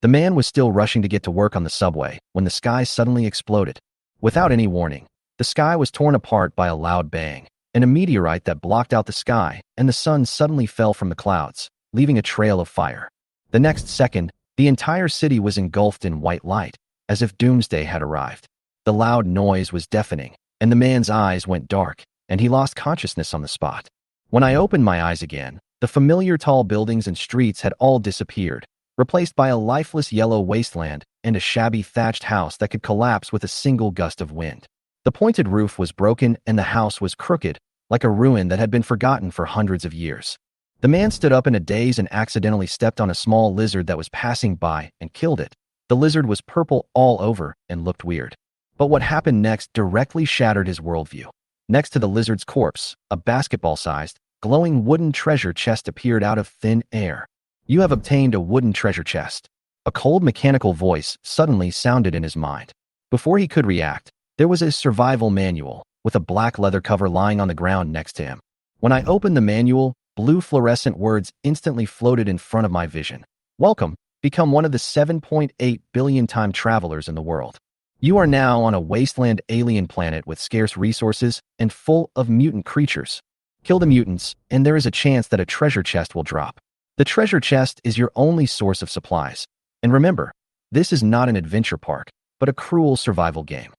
The man was still rushing to get to work on the subway when the sky suddenly exploded. Without any warning, the sky was torn apart by a loud bang, and a meteorite that blocked out the sky and the sun suddenly fell from the clouds, leaving a trail of fire. The next second, the entire city was engulfed in white light, as if doomsday had arrived. The loud noise was deafening, and the man's eyes went dark, and he lost consciousness on the spot. When I opened my eyes again, the familiar tall buildings and streets had all disappeared, replaced by a lifeless yellow wasteland and a shabby thatched house that could collapse with a single gust of wind. The pointed roof was broken and the house was crooked, like a ruin that had been forgotten for hundreds of years. The man stood up in a daze and accidentally stepped on a small lizard that was passing by and killed it. The lizard was purple all over and looked weird. But what happened next directly shattered his worldview. Next to the lizard's corpse, a basketball-sized, glowing wooden treasure chest appeared out of thin air. "You have obtained a wooden treasure chest." A cold mechanical voice suddenly sounded in his mind. Before he could react, there was a survival manual with a black leather cover lying on the ground next to him. When I opened the manual, blue fluorescent words instantly floated in front of my vision. "Welcome, become one of the 7.8 billion time travelers in the world. You are now on a wasteland alien planet with scarce resources and full of mutant creatures. Kill the mutants, and there is a chance that a treasure chest will drop. The treasure chest is your only source of supplies. And remember, this is not an adventure park, but a cruel survival game.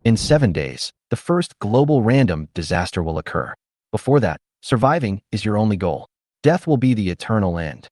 In 7 days, the first global random disaster will occur. Before that, surviving is your only goal. Death will be the eternal end."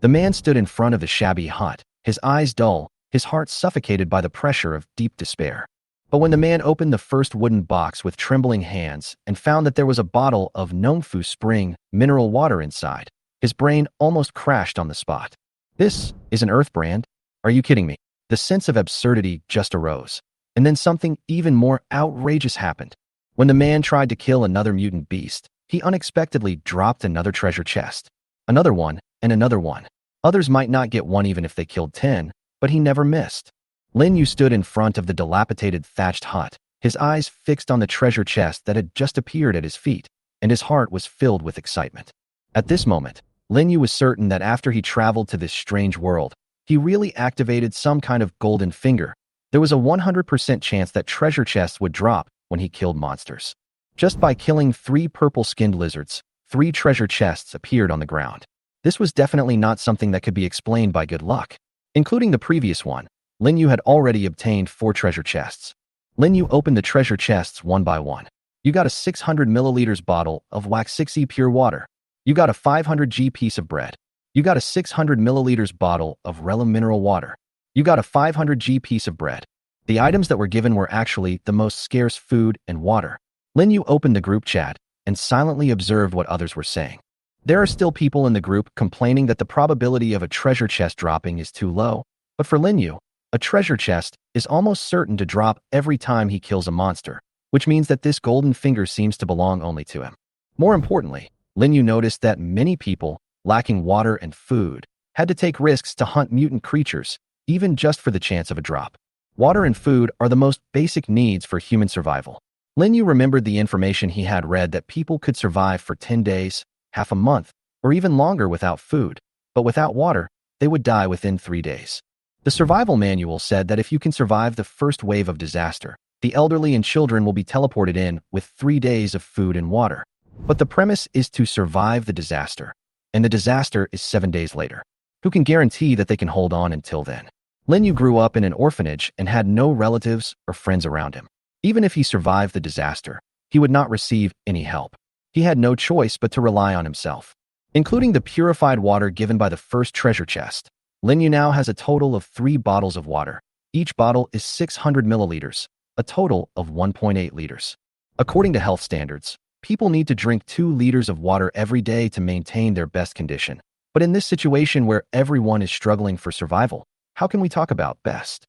The man stood in front of the shabby hut, his eyes dull, his heart suffocated by the pressure of deep despair. But when the man opened the first wooden box with trembling hands and found that there was a bottle of Nongfu Spring mineral water inside, his brain almost crashed on the spot. "This is an Earth brand? Are you kidding me?" The sense of absurdity just arose. And then something even more outrageous happened. When the man tried to kill another mutant beast, he unexpectedly dropped another treasure chest. Another one, and another one. Others might not get one even if they killed 10, but he never missed. Lin Yu stood in front of the dilapidated thatched hut, his eyes fixed on the treasure chest that had just appeared at his feet, and his heart was filled with excitement. At this moment, Lin Yu was certain that after he traveled to this strange world, he really activated some kind of golden finger. There was a 100% chance that treasure chests would drop when he killed monsters. Just by killing 3 purple-skinned lizards, 3 treasure chests appeared on the ground. This was definitely not something that could be explained by good luck. Including the previous one, Lin Yu had already obtained 4 treasure chests. Lin Yu opened the treasure chests one by one. You got a 600 milliliters bottle of Waxixi pure water. You got a 500 g piece of bread. You got a 600 milliliters bottle of Relum mineral water. You got a 500 g piece of bread. The items that were given were actually the most scarce food and water. Lin Yu opened the group chat and silently observed what others were saying. There are still people in the group complaining that the probability of a treasure chest dropping is too low, but for Lin Yu, a treasure chest is almost certain to drop every time he kills a monster, which means that this golden finger seems to belong only to him. More importantly, Lin Yu noticed that many people, lacking water and food, had to take risks to hunt mutant creatures, even just for the chance of a drop. Water and food are the most basic needs for human survival. Lin Yu remembered the information he had read that people could survive for 10 days, half a month, or even longer without food, but without water, they would die within 3 days. The survival manual said that if you can survive the first wave of disaster, the elderly and children will be teleported in with 3 days of food and water. But the premise is to survive the disaster, and the disaster is 7 days later. Who can guarantee that they can hold on until then? Lin Yu grew up in an orphanage and had no relatives or friends around him. Even if he survived the disaster, he would not receive any help. He had no choice but to rely on himself. Including the purified water given by the first treasure chest, Lin Yu now has a total of 3 bottles of water. Each bottle is 600 milliliters, a total of 1.8 liters. According to health standards, people need to drink 2 liters of water every day to maintain their best condition. But in this situation where everyone is struggling for survival, how can we talk about best?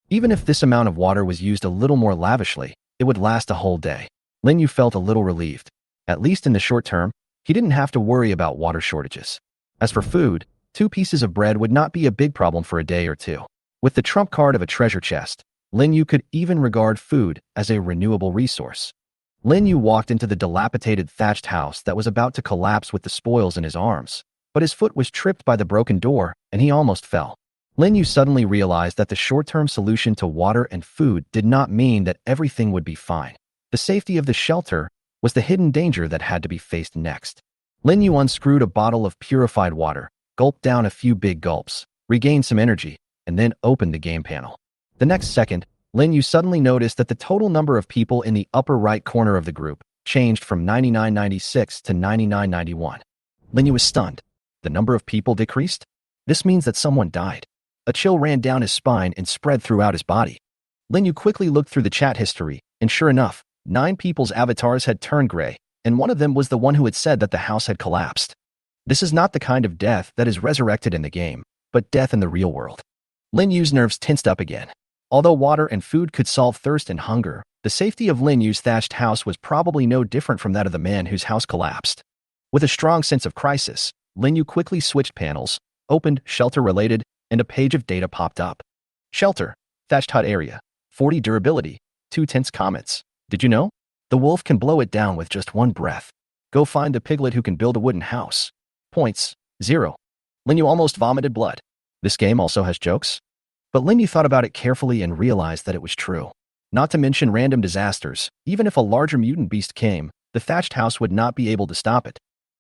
Even if this amount of water was used a little more lavishly, it would last a whole day. Lin Yu felt a little relieved. At least in the short term, he didn't have to worry about water shortages. As for food, 2 pieces of bread would not be a big problem for a day or 2. With the trump card of a treasure chest, Lin Yu could even regard food as a renewable resource. Lin Yu walked into the dilapidated thatched house that was about to collapse with the spoils in his arms, but his foot was tripped by the broken door and he almost fell. Lin Yu suddenly realized that the short-term solution to water and food did not mean that everything would be fine. The safety of the shelter was the hidden danger that had to be faced next. Lin Yu unscrewed a bottle of purified water, gulped down a few big gulps, regained some energy, and then opened the game panel. The next second, Lin Yu suddenly noticed that the total number of people in the upper right corner of the group changed from 9996 to 9991. Lin Yu was stunned. The number of people decreased? This means that someone died. A chill ran down his spine and spread throughout his body. Lin Yu quickly looked through the chat history, and sure enough, 9 people's avatars had turned gray, and one of them was the one who had said that the house had collapsed. This is not the kind of death that is resurrected in the game, but death in the real world. Lin Yu's nerves tensed up again. Although water and food could solve thirst and hunger, the safety of Lin Yu's thatched house was probably no different from that of the man whose house collapsed. With a strong sense of crisis, Lin Yu quickly switched panels, opened shelter-related, and a page of data popped up. Shelter, thatched hut area, 40 durability, 2 tense comments. Did you know? The wolf can blow it down with just 1 breath. Go find the piglet who can build a wooden house. Points, 0. Lin Yu almost vomited blood. This game also has jokes? But Lin Yu thought about it carefully and realized that it was true. Not to mention random disasters, even if a larger mutant beast came, the thatched house would not be able to stop it.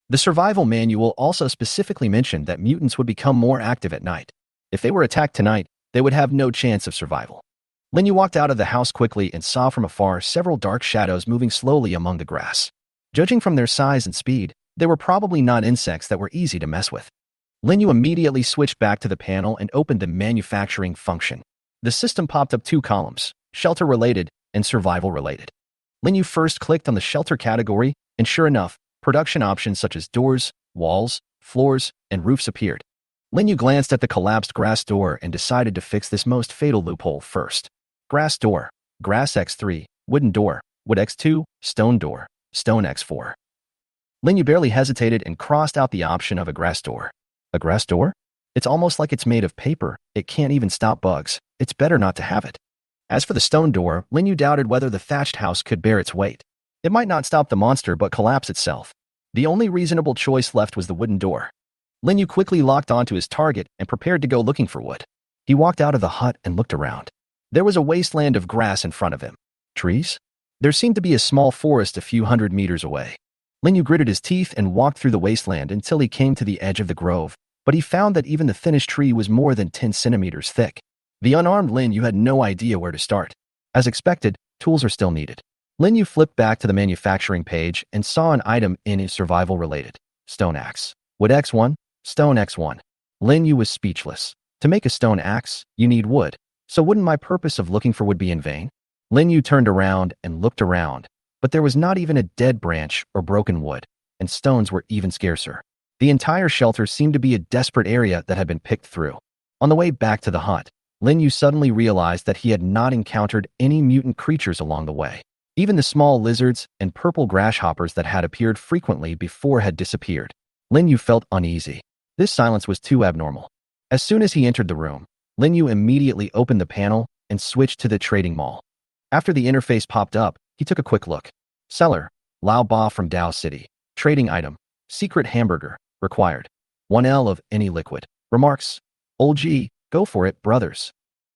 The survival manual also specifically mentioned that mutants would become more active at night. If they were attacked tonight, they would have no chance of survival. Lin Yu walked out of the house quickly and saw from afar several dark shadows moving slowly among the grass. Judging from their size and speed, they were probably not insects that were easy to mess with. Lin Yu immediately switched back to the panel and opened the manufacturing function. The system popped up 2 columns, shelter-related and survival-related. Lin Yu first clicked on the shelter category, and sure enough, production options such as doors, walls, floors, and roofs appeared. Lin Yu glanced at the collapsed grass door and decided to fix this most fatal loophole first. Grass door, grass X3, wooden door, wood X2, stone door, stone X4. Lin Yu barely hesitated and crossed out the option of a grass door. A grass door? It's almost like it's made of paper. It can't even stop bugs. It's better not to have it. As for the stone door, Lin Yu doubted whether the thatched house could bear its weight. It might not stop the monster but collapse itself. The only reasonable choice left was the wooden door. Lin Yu quickly locked onto his target and prepared to go looking for wood. He walked out of the hut and looked around. There was a wasteland of grass in front of him. Trees? There seemed to be a small forest a few hundred meters away. Lin Yu gritted his teeth and walked through the wasteland until he came to the edge of the grove, but he found that even the thinnest tree was more than 10 centimeters thick. The unarmed Lin Yu had no idea where to start. As expected, tools are still needed. Lin Yu flipped back to the manufacturing page and saw an item in his survival-related. Stone axe. Wood X1, stone X1. Lin Yu was speechless. To make a stone axe, you need wood. So wouldn't my purpose of looking for wood be in vain? Lin Yu turned around and looked around, but there was not even a dead branch or broken wood, and stones were even scarcer. The entire shelter seemed to be a desperate area that had been picked through. On the way back to the hut, Lin Yu suddenly realized that he had not encountered any mutant creatures along the way. Even the small lizards and purple grasshoppers that had appeared frequently before had disappeared. Lin Yu felt uneasy. This silence was too abnormal. As soon as he entered the room, Lin Yu immediately opened the panel and switched to the trading mall. After the interface popped up, he took a quick look. Seller, Lao Ba from Dao City. Trading item, secret hamburger, required. 1L of any liquid. Remarks, Old G, go for it, brothers.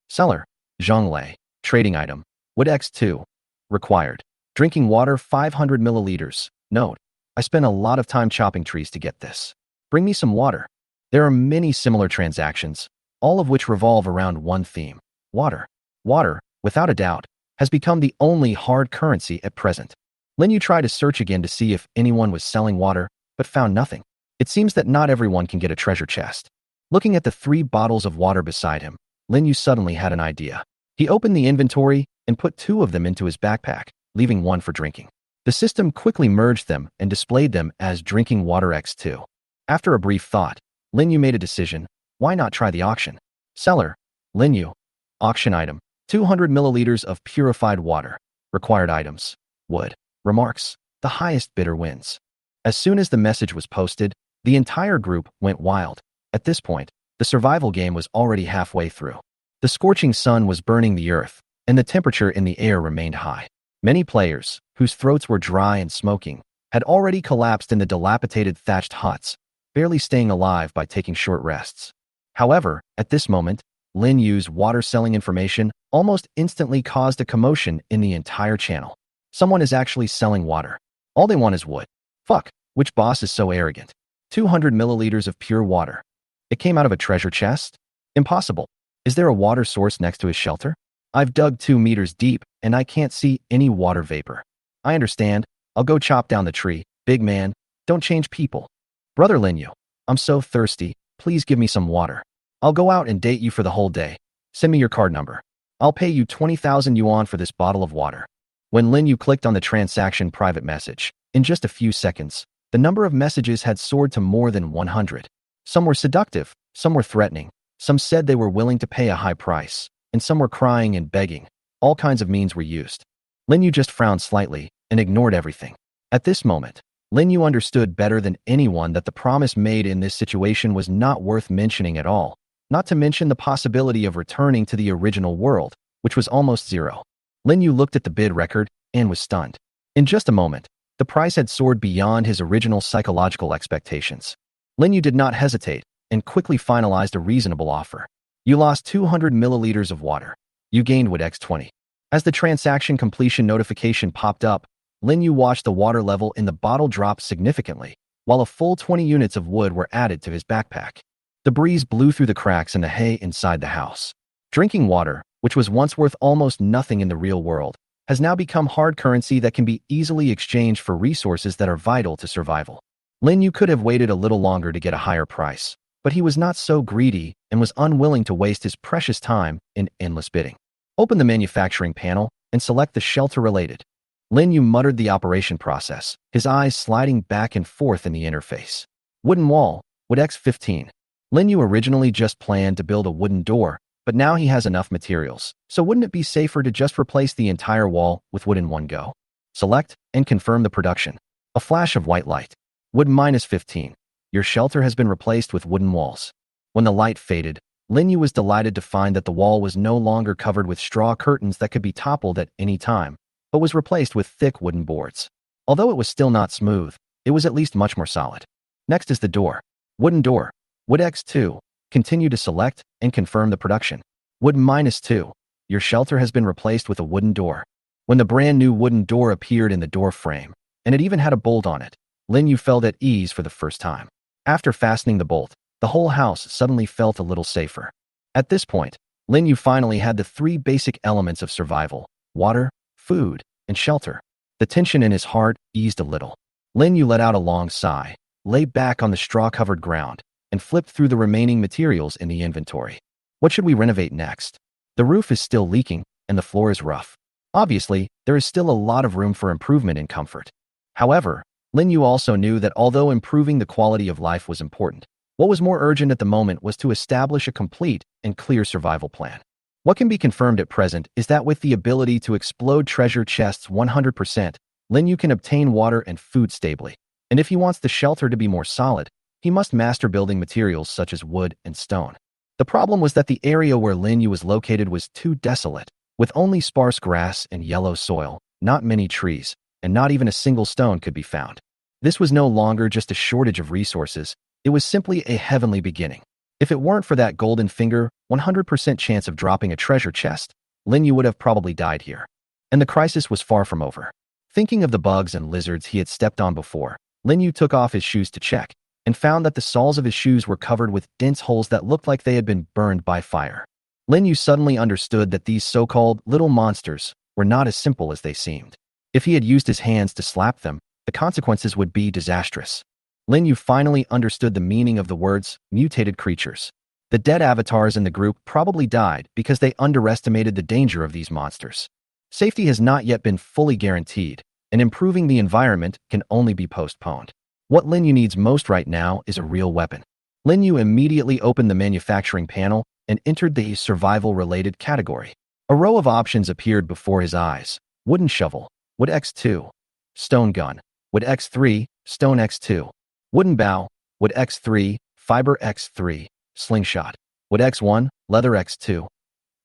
Seller, Zhonglei. Trading item, wood X2, required. Drinking water 500 milliliters. Note, I spent a lot of time chopping trees to get this. Bring me some water. There are many similar transactions, all of which revolve around one theme. Water. Water, without a doubt, has become the only hard currency at present. Lin Yu tried to search again to see if anyone was selling water, but found nothing. It seems that not everyone can get a treasure chest. Looking at the 3 bottles of water beside him, Lin Yu suddenly had an idea. He opened the inventory and put 2 of them into his backpack, leaving 1 for drinking. The system quickly merged them and displayed them as drinking water X2. After a brief thought, Lin Yu made a decision. Why not try the auction? Seller, Lin Yu. Auction item, 200 milliliters of purified water. Required items, wood. Remarks, the highest bidder wins. As soon as the message was posted, the entire group went wild. At this point, the survival game was already halfway through. The scorching sun was burning the earth, and the temperature in the air remained high. Many players, whose throats were dry and smoking, had already collapsed in the dilapidated thatched huts, barely staying alive by taking short rests. However, at this moment, Lin Yu's water selling information almost instantly caused a commotion in the entire channel. Someone is actually selling water. All they want is wood. Fuck, which boss is so arrogant? 200 milliliters of pure water. It came out of a treasure chest? Impossible. Is there a water source next to his shelter? I've dug 2 meters deep and I can't see any water vapor. I understand. I'll go chop down the tree. Big man, don't change people. Brother Lin Yu, I'm so thirsty. Please give me some water. I'll go out and date you for the whole day. Send me your card number. I'll pay you 20,000 yuan for this bottle of water. When Lin Yu clicked on the transaction private message, in just a few seconds, the number of messages had soared to more than 100. Some were seductive, some were threatening, some said they were willing to pay a high price, and some were crying and begging. All kinds of means were used. Lin Yu just frowned slightly and ignored everything. At this moment, Lin Yu understood better than anyone that the promise made in this situation was not worth mentioning at all, not to mention the possibility of returning to the original world, which was almost zero. Lin Yu looked at the bid record and was stunned. In just a moment, the price had soared beyond his original psychological expectations. Lin Yu did not hesitate and quickly finalized a reasonable offer. You lost 200 milliliters of water. You gained wood X20. As the transaction completion notification popped up, Lin Yu watched the water level in the bottle drop significantly, while a full 20 units of wood were added to his backpack. The breeze blew through the cracks in the hay inside the house. Drinking water, which was once worth almost nothing in the real world, has now become hard currency that can be easily exchanged for resources that are vital to survival. Lin Yu could have waited a little longer to get a higher price, but he was not so greedy and was unwilling to waste his precious time in endless bidding. Open the manufacturing panel and select the shelter-related. Lin Yu muttered the operation process, his eyes sliding back and forth in the interface. Wooden wall, wood X15. Lin Yu originally just planned to build a wooden door, but now he has enough materials, so wouldn't it be safer to just replace the entire wall with wood in one go? Select and confirm the production. A flash of white light. Wood -15. Your shelter has been replaced with wooden walls. When the light faded, Lin Yu was delighted to find that the wall was no longer covered with straw curtains that could be toppled at any time, but was replaced with thick wooden boards. Although it was still not smooth, it was at least much more solid. Next is the door. Wooden door. Wood X2. Continue to select and confirm the production. Wood -2. Your shelter has been replaced with a wooden door. When the brand new wooden door appeared in the door frame, and it even had a bolt on it, Lin Yu felt at ease for the first time. After fastening the bolt, the whole house suddenly felt a little safer. At this point, Lin Yu finally had the 3 basic elements of survival: water, food, and shelter. The tension in his heart eased a little. Lin Yu let out a long sigh, lay back on the straw-covered ground, and flipped through the remaining materials in the inventory. What should we renovate next? The roof is still leaking, and the floor is rough. Obviously, there is still a lot of room for improvement in comfort. However, Lin Yu also knew that although improving the quality of life was important, what was more urgent at the moment was to establish a complete and clear survival plan. What can be confirmed at present is that with the ability to explode treasure chests 100%, Lin Yu can obtain water and food stably. And if he wants the shelter to be more solid, he must master building materials such as wood and stone. The problem was that the area where Lin Yu was located was too desolate, with only sparse grass and yellow soil, not many trees, and not even a single stone could be found. This was no longer just a shortage of resources, it was simply a heavenly beginning. If it weren't for that golden finger, 100% chance of dropping a treasure chest, Lin Yu would have probably died here. And the crisis was far from over. Thinking of the bugs and lizards he had stepped on before, Lin Yu took off his shoes to check, and found that the soles of his shoes were covered with dense holes that looked like they had been burned by fire. Lin Yu suddenly understood that these so-called little monsters were not as simple as they seemed. If he had used his hands to slap them, the consequences would be disastrous. Lin Yu finally understood the meaning of the words mutated creatures. The dead avatars in the group probably died because they underestimated the danger of these monsters. Safety has not yet been fully guaranteed, and improving the environment can only be postponed. What Lin Yu needs most right now is a real weapon. Lin Yu immediately opened the manufacturing panel and entered the survival-related category. A row of options appeared before his eyes. Wooden shovel, wood X2. Stone gun, wood X3, stone X2. Wooden bow, wood X3, fiber X3. Slingshot, wood X1, leather X2.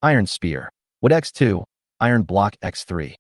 Iron spear, wood X2, iron block X3.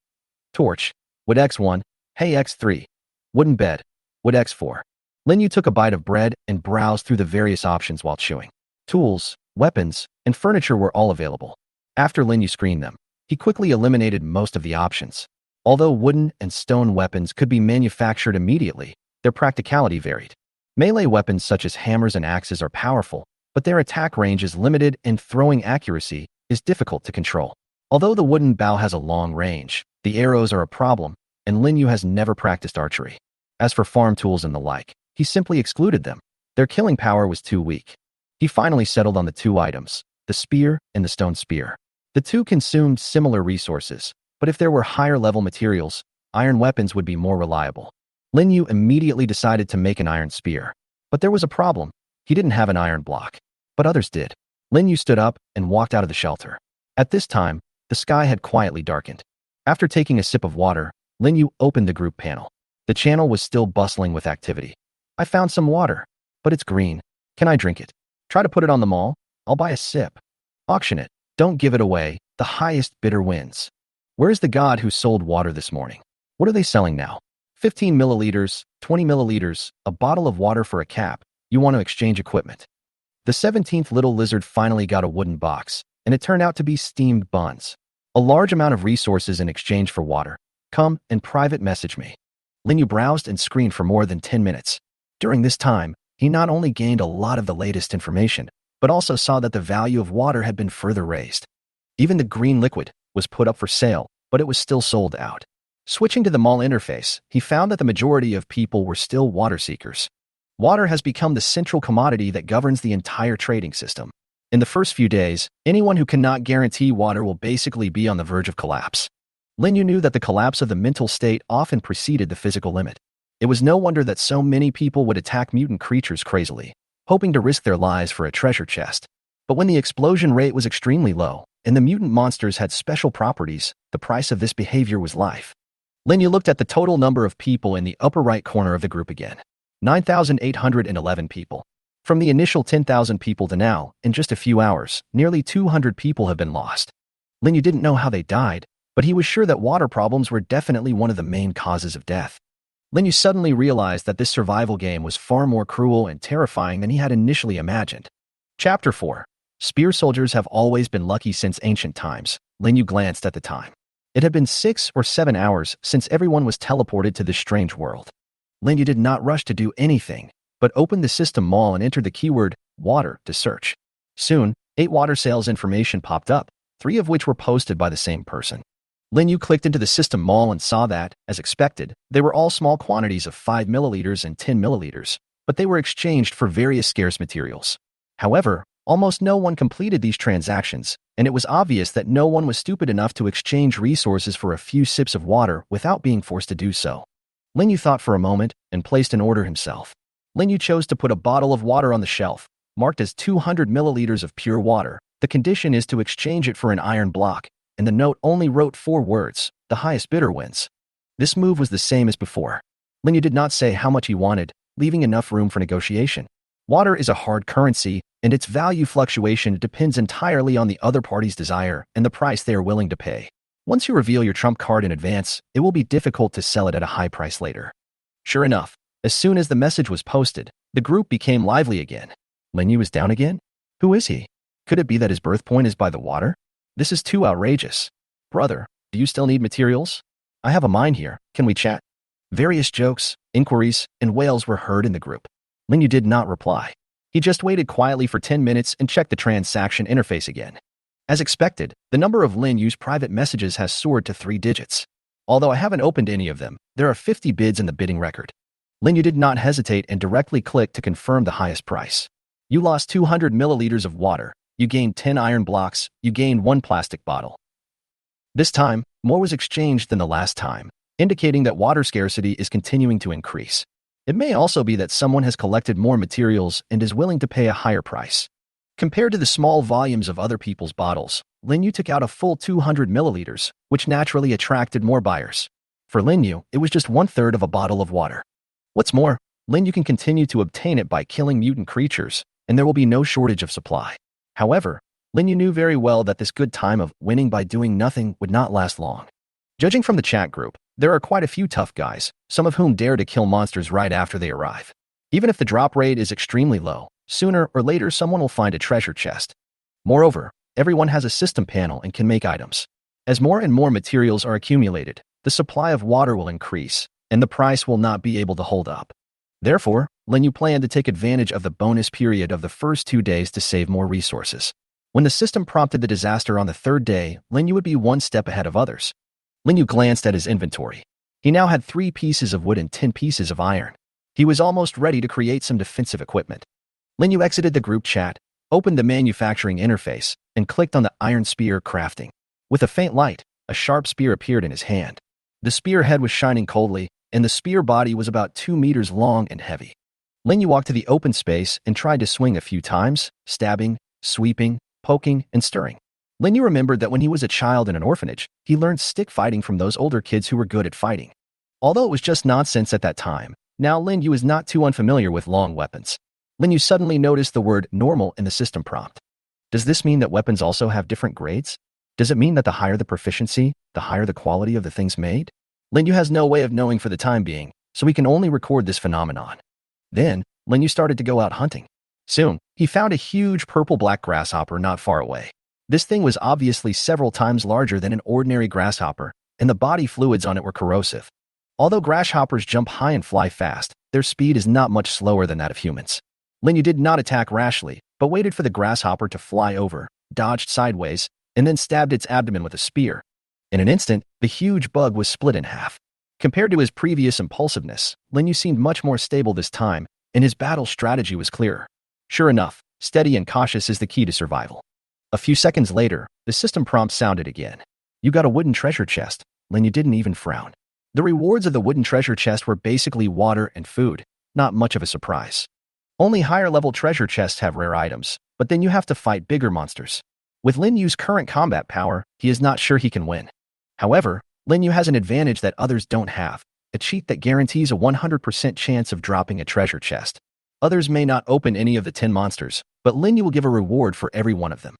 Torch, wood X1, hay X3. Wooden bed, wood X4. Lin Yu took a bite of bread and browsed through the various options while chewing. Tools, weapons, and furniture were all available. After Lin Yu screened them, he quickly eliminated most of the options. Although wooden and stone weapons could be manufactured immediately, their practicality varied. Melee weapons such as hammers and axes are powerful, but their attack range is limited and throwing accuracy is difficult to control. Although the wooden bow has a long range, the arrows are a problem, and Lin Yu has never practiced archery. As for farm tools and the like, he simply excluded them. Their killing power was too weak. He finally settled on the two items, the spear and the stone spear. The two consumed similar resources, but if there were higher-level materials, iron weapons would be more reliable. Lin Yu immediately decided to make an iron spear. But there was a problem. He didn't have an iron block, but others did. Lin Yu stood up and walked out of the shelter. At this time, the sky had quietly darkened. After taking a sip of water, Lin Yu opened the group panel. The channel was still bustling with activity. I found some water, but it's green. Can I drink it? Try to put it on the mall? I'll buy a sip. Auction it. Don't give it away. The highest bidder wins. Where's the god who sold water this morning? What are they selling now? 15 milliliters, 20 milliliters, a bottle of water for a cap. You want to exchange equipment. The 17th little lizard finally got a wooden box, and it turned out to be steamed buns. A large amount of resources in exchange for water. Come and private message me. Lin Yu browsed and screened for more than 10 minutes. During this time, he not only gained a lot of the latest information, but also saw that the value of water had been further raised. Even the green liquid was put up for sale, but it was still sold out. Switching to the mall interface, he found that the majority of people were still water seekers. Water has become the central commodity that governs the entire trading system. In the first few days, anyone who cannot guarantee water will basically be on the verge of collapse. Lin Yu knew that the collapse of the mental state often preceded the physical limit. It was no wonder that so many people would attack mutant creatures crazily, hoping to risk their lives for a treasure chest. But when the explosion rate was extremely low, and the mutant monsters had special properties, the price of this behavior was life. Lin Yu looked at the total number of people in the upper right corner of the group again. 9,811 people. From the initial 10,000 people to now, in just a few hours, nearly 200 people have been lost. Lin Yu didn't know how they died, but he was sure that water problems were definitely one of the main causes of death. Lin Yu suddenly realized that this survival game was far more cruel and terrifying than he had initially imagined. Chapter 4. Spear soldiers have always been lucky since ancient times. Lin Yu glanced at the time. It had been 6 or 7 hours since everyone was teleported to this strange world. Lin Yu did not rush to do anything, but opened the system mall and entered the keyword water to search. Soon, 8 water sales information popped up, 3 of which were posted by the same person. Lin Yu clicked into the system mall and saw that, as expected, they were all small quantities of 5 milliliters and 10 milliliters, but they were exchanged for various scarce materials. However, almost no one completed these transactions, and it was obvious that no one was stupid enough to exchange resources for a few sips of water without being forced to do so. Lin Yu thought for a moment and placed an order himself. Lin Yu chose to put a bottle of water on the shelf, marked as 200 milliliters of pure water. The condition is to exchange it for an iron block, and the note only wrote 4 words, the highest bidder wins. This move was the same as before. Lin Yu did not say how much he wanted, leaving enough room for negotiation. Water is a hard currency, and its value fluctuation depends entirely on the other party's desire and the price they are willing to pay. Once you reveal your trump card in advance, it will be difficult to sell it at a high price later. Sure enough, as soon as the message was posted, the group became lively again. Lin Yu is down again? Who is he? Could it be that his birth point is by the water? This is too outrageous. Brother, do you still need materials? I have a mine here. Can we chat? Various jokes, inquiries, and wails were heard in the group. Lin Yu did not reply. He just waited quietly for 10 minutes and checked the transaction interface again. As expected, the number of Lin Yu's private messages has soared to 3 digits. Although I haven't opened any of them, there are 50 bids in the bidding record. Lin Yu did not hesitate and directly clicked to confirm the highest price. You lost 200 milliliters of water. You gained 10 iron blocks. You gained 1 plastic bottle. This time, more was exchanged than the last time, indicating that water scarcity is continuing to increase. It may also be that someone has collected more materials and is willing to pay a higher price. Compared to the small volumes of other people's bottles, Lin Yu took out a full 200 milliliters, which naturally attracted more buyers. For Lin Yu, it was just 1/3 of a bottle of water. What's more, Lin Yu can continue to obtain it by killing mutant creatures, and there will be no shortage of supply. However, Lin Yu knew very well that this good time of winning by doing nothing would not last long. Judging from the chat group, there are quite a few tough guys, some of whom dare to kill monsters right after they arrive. Even if the drop rate is extremely low, sooner or later someone will find a treasure chest. Moreover, everyone has a system panel and can make items. As more and more materials are accumulated, the supply of water will increase, and the price will not be able to hold up. Therefore, Linyu planned to take advantage of the bonus period of the first 2 days to save more resources. When the system prompted the disaster on the third day, Linyu would be one step ahead of others. Linyu glanced at his inventory. He now had 3 pieces of wood and 10 pieces of iron. He was almost ready to create some defensive equipment. Linyu exited the group chat, opened the manufacturing interface, and clicked on the iron spear crafting. With a faint light, a sharp spear appeared in his hand. The spear head was shining coldly, and the spear body was about 2 meters long and heavy. Linyu walked to the open space and tried to swing a few times, stabbing, sweeping, poking, and stirring. Linyu remembered that when he was a child in an orphanage, he learned stick fighting from those older kids who were good at fighting. Although it was just nonsense at that time, now Linyu is not too unfamiliar with long weapons. Linyu suddenly noticed the word normal in the system prompt. Does this mean that weapons also have different grades? Does it mean that the higher the proficiency, the higher the quality of the things made? Linyu has no way of knowing for the time being, so he can only record this phenomenon. Then, Linyu started to go out hunting. Soon, he found a huge purple-black grasshopper not far away. This thing was obviously several times larger than an ordinary grasshopper, and the body fluids on it were corrosive. Although grasshoppers jump high and fly fast, their speed is not much slower than that of humans. Linyu did not attack rashly, but waited for the grasshopper to fly over, dodged sideways, and then stabbed its abdomen with a spear. In an instant, the huge bug was split in half. Compared to his previous impulsiveness, Linyu seemed much more stable this time, and his battle strategy was clearer. Sure enough, steady and cautious is the key to survival. A few seconds later, the system prompt sounded again. You got a wooden treasure chest. Linyu didn't even frown. The rewards of the wooden treasure chest were basically water and food, not much of a surprise. Only higher-level treasure chests have rare items, but then you have to fight bigger monsters. With Linyu's current combat power, he is not sure he can win. However, Linyu has an advantage that others don't have, a cheat that guarantees a 100% chance of dropping a treasure chest. Others may not open any of the 10 monsters, but Linyu will give a reward for every one of them.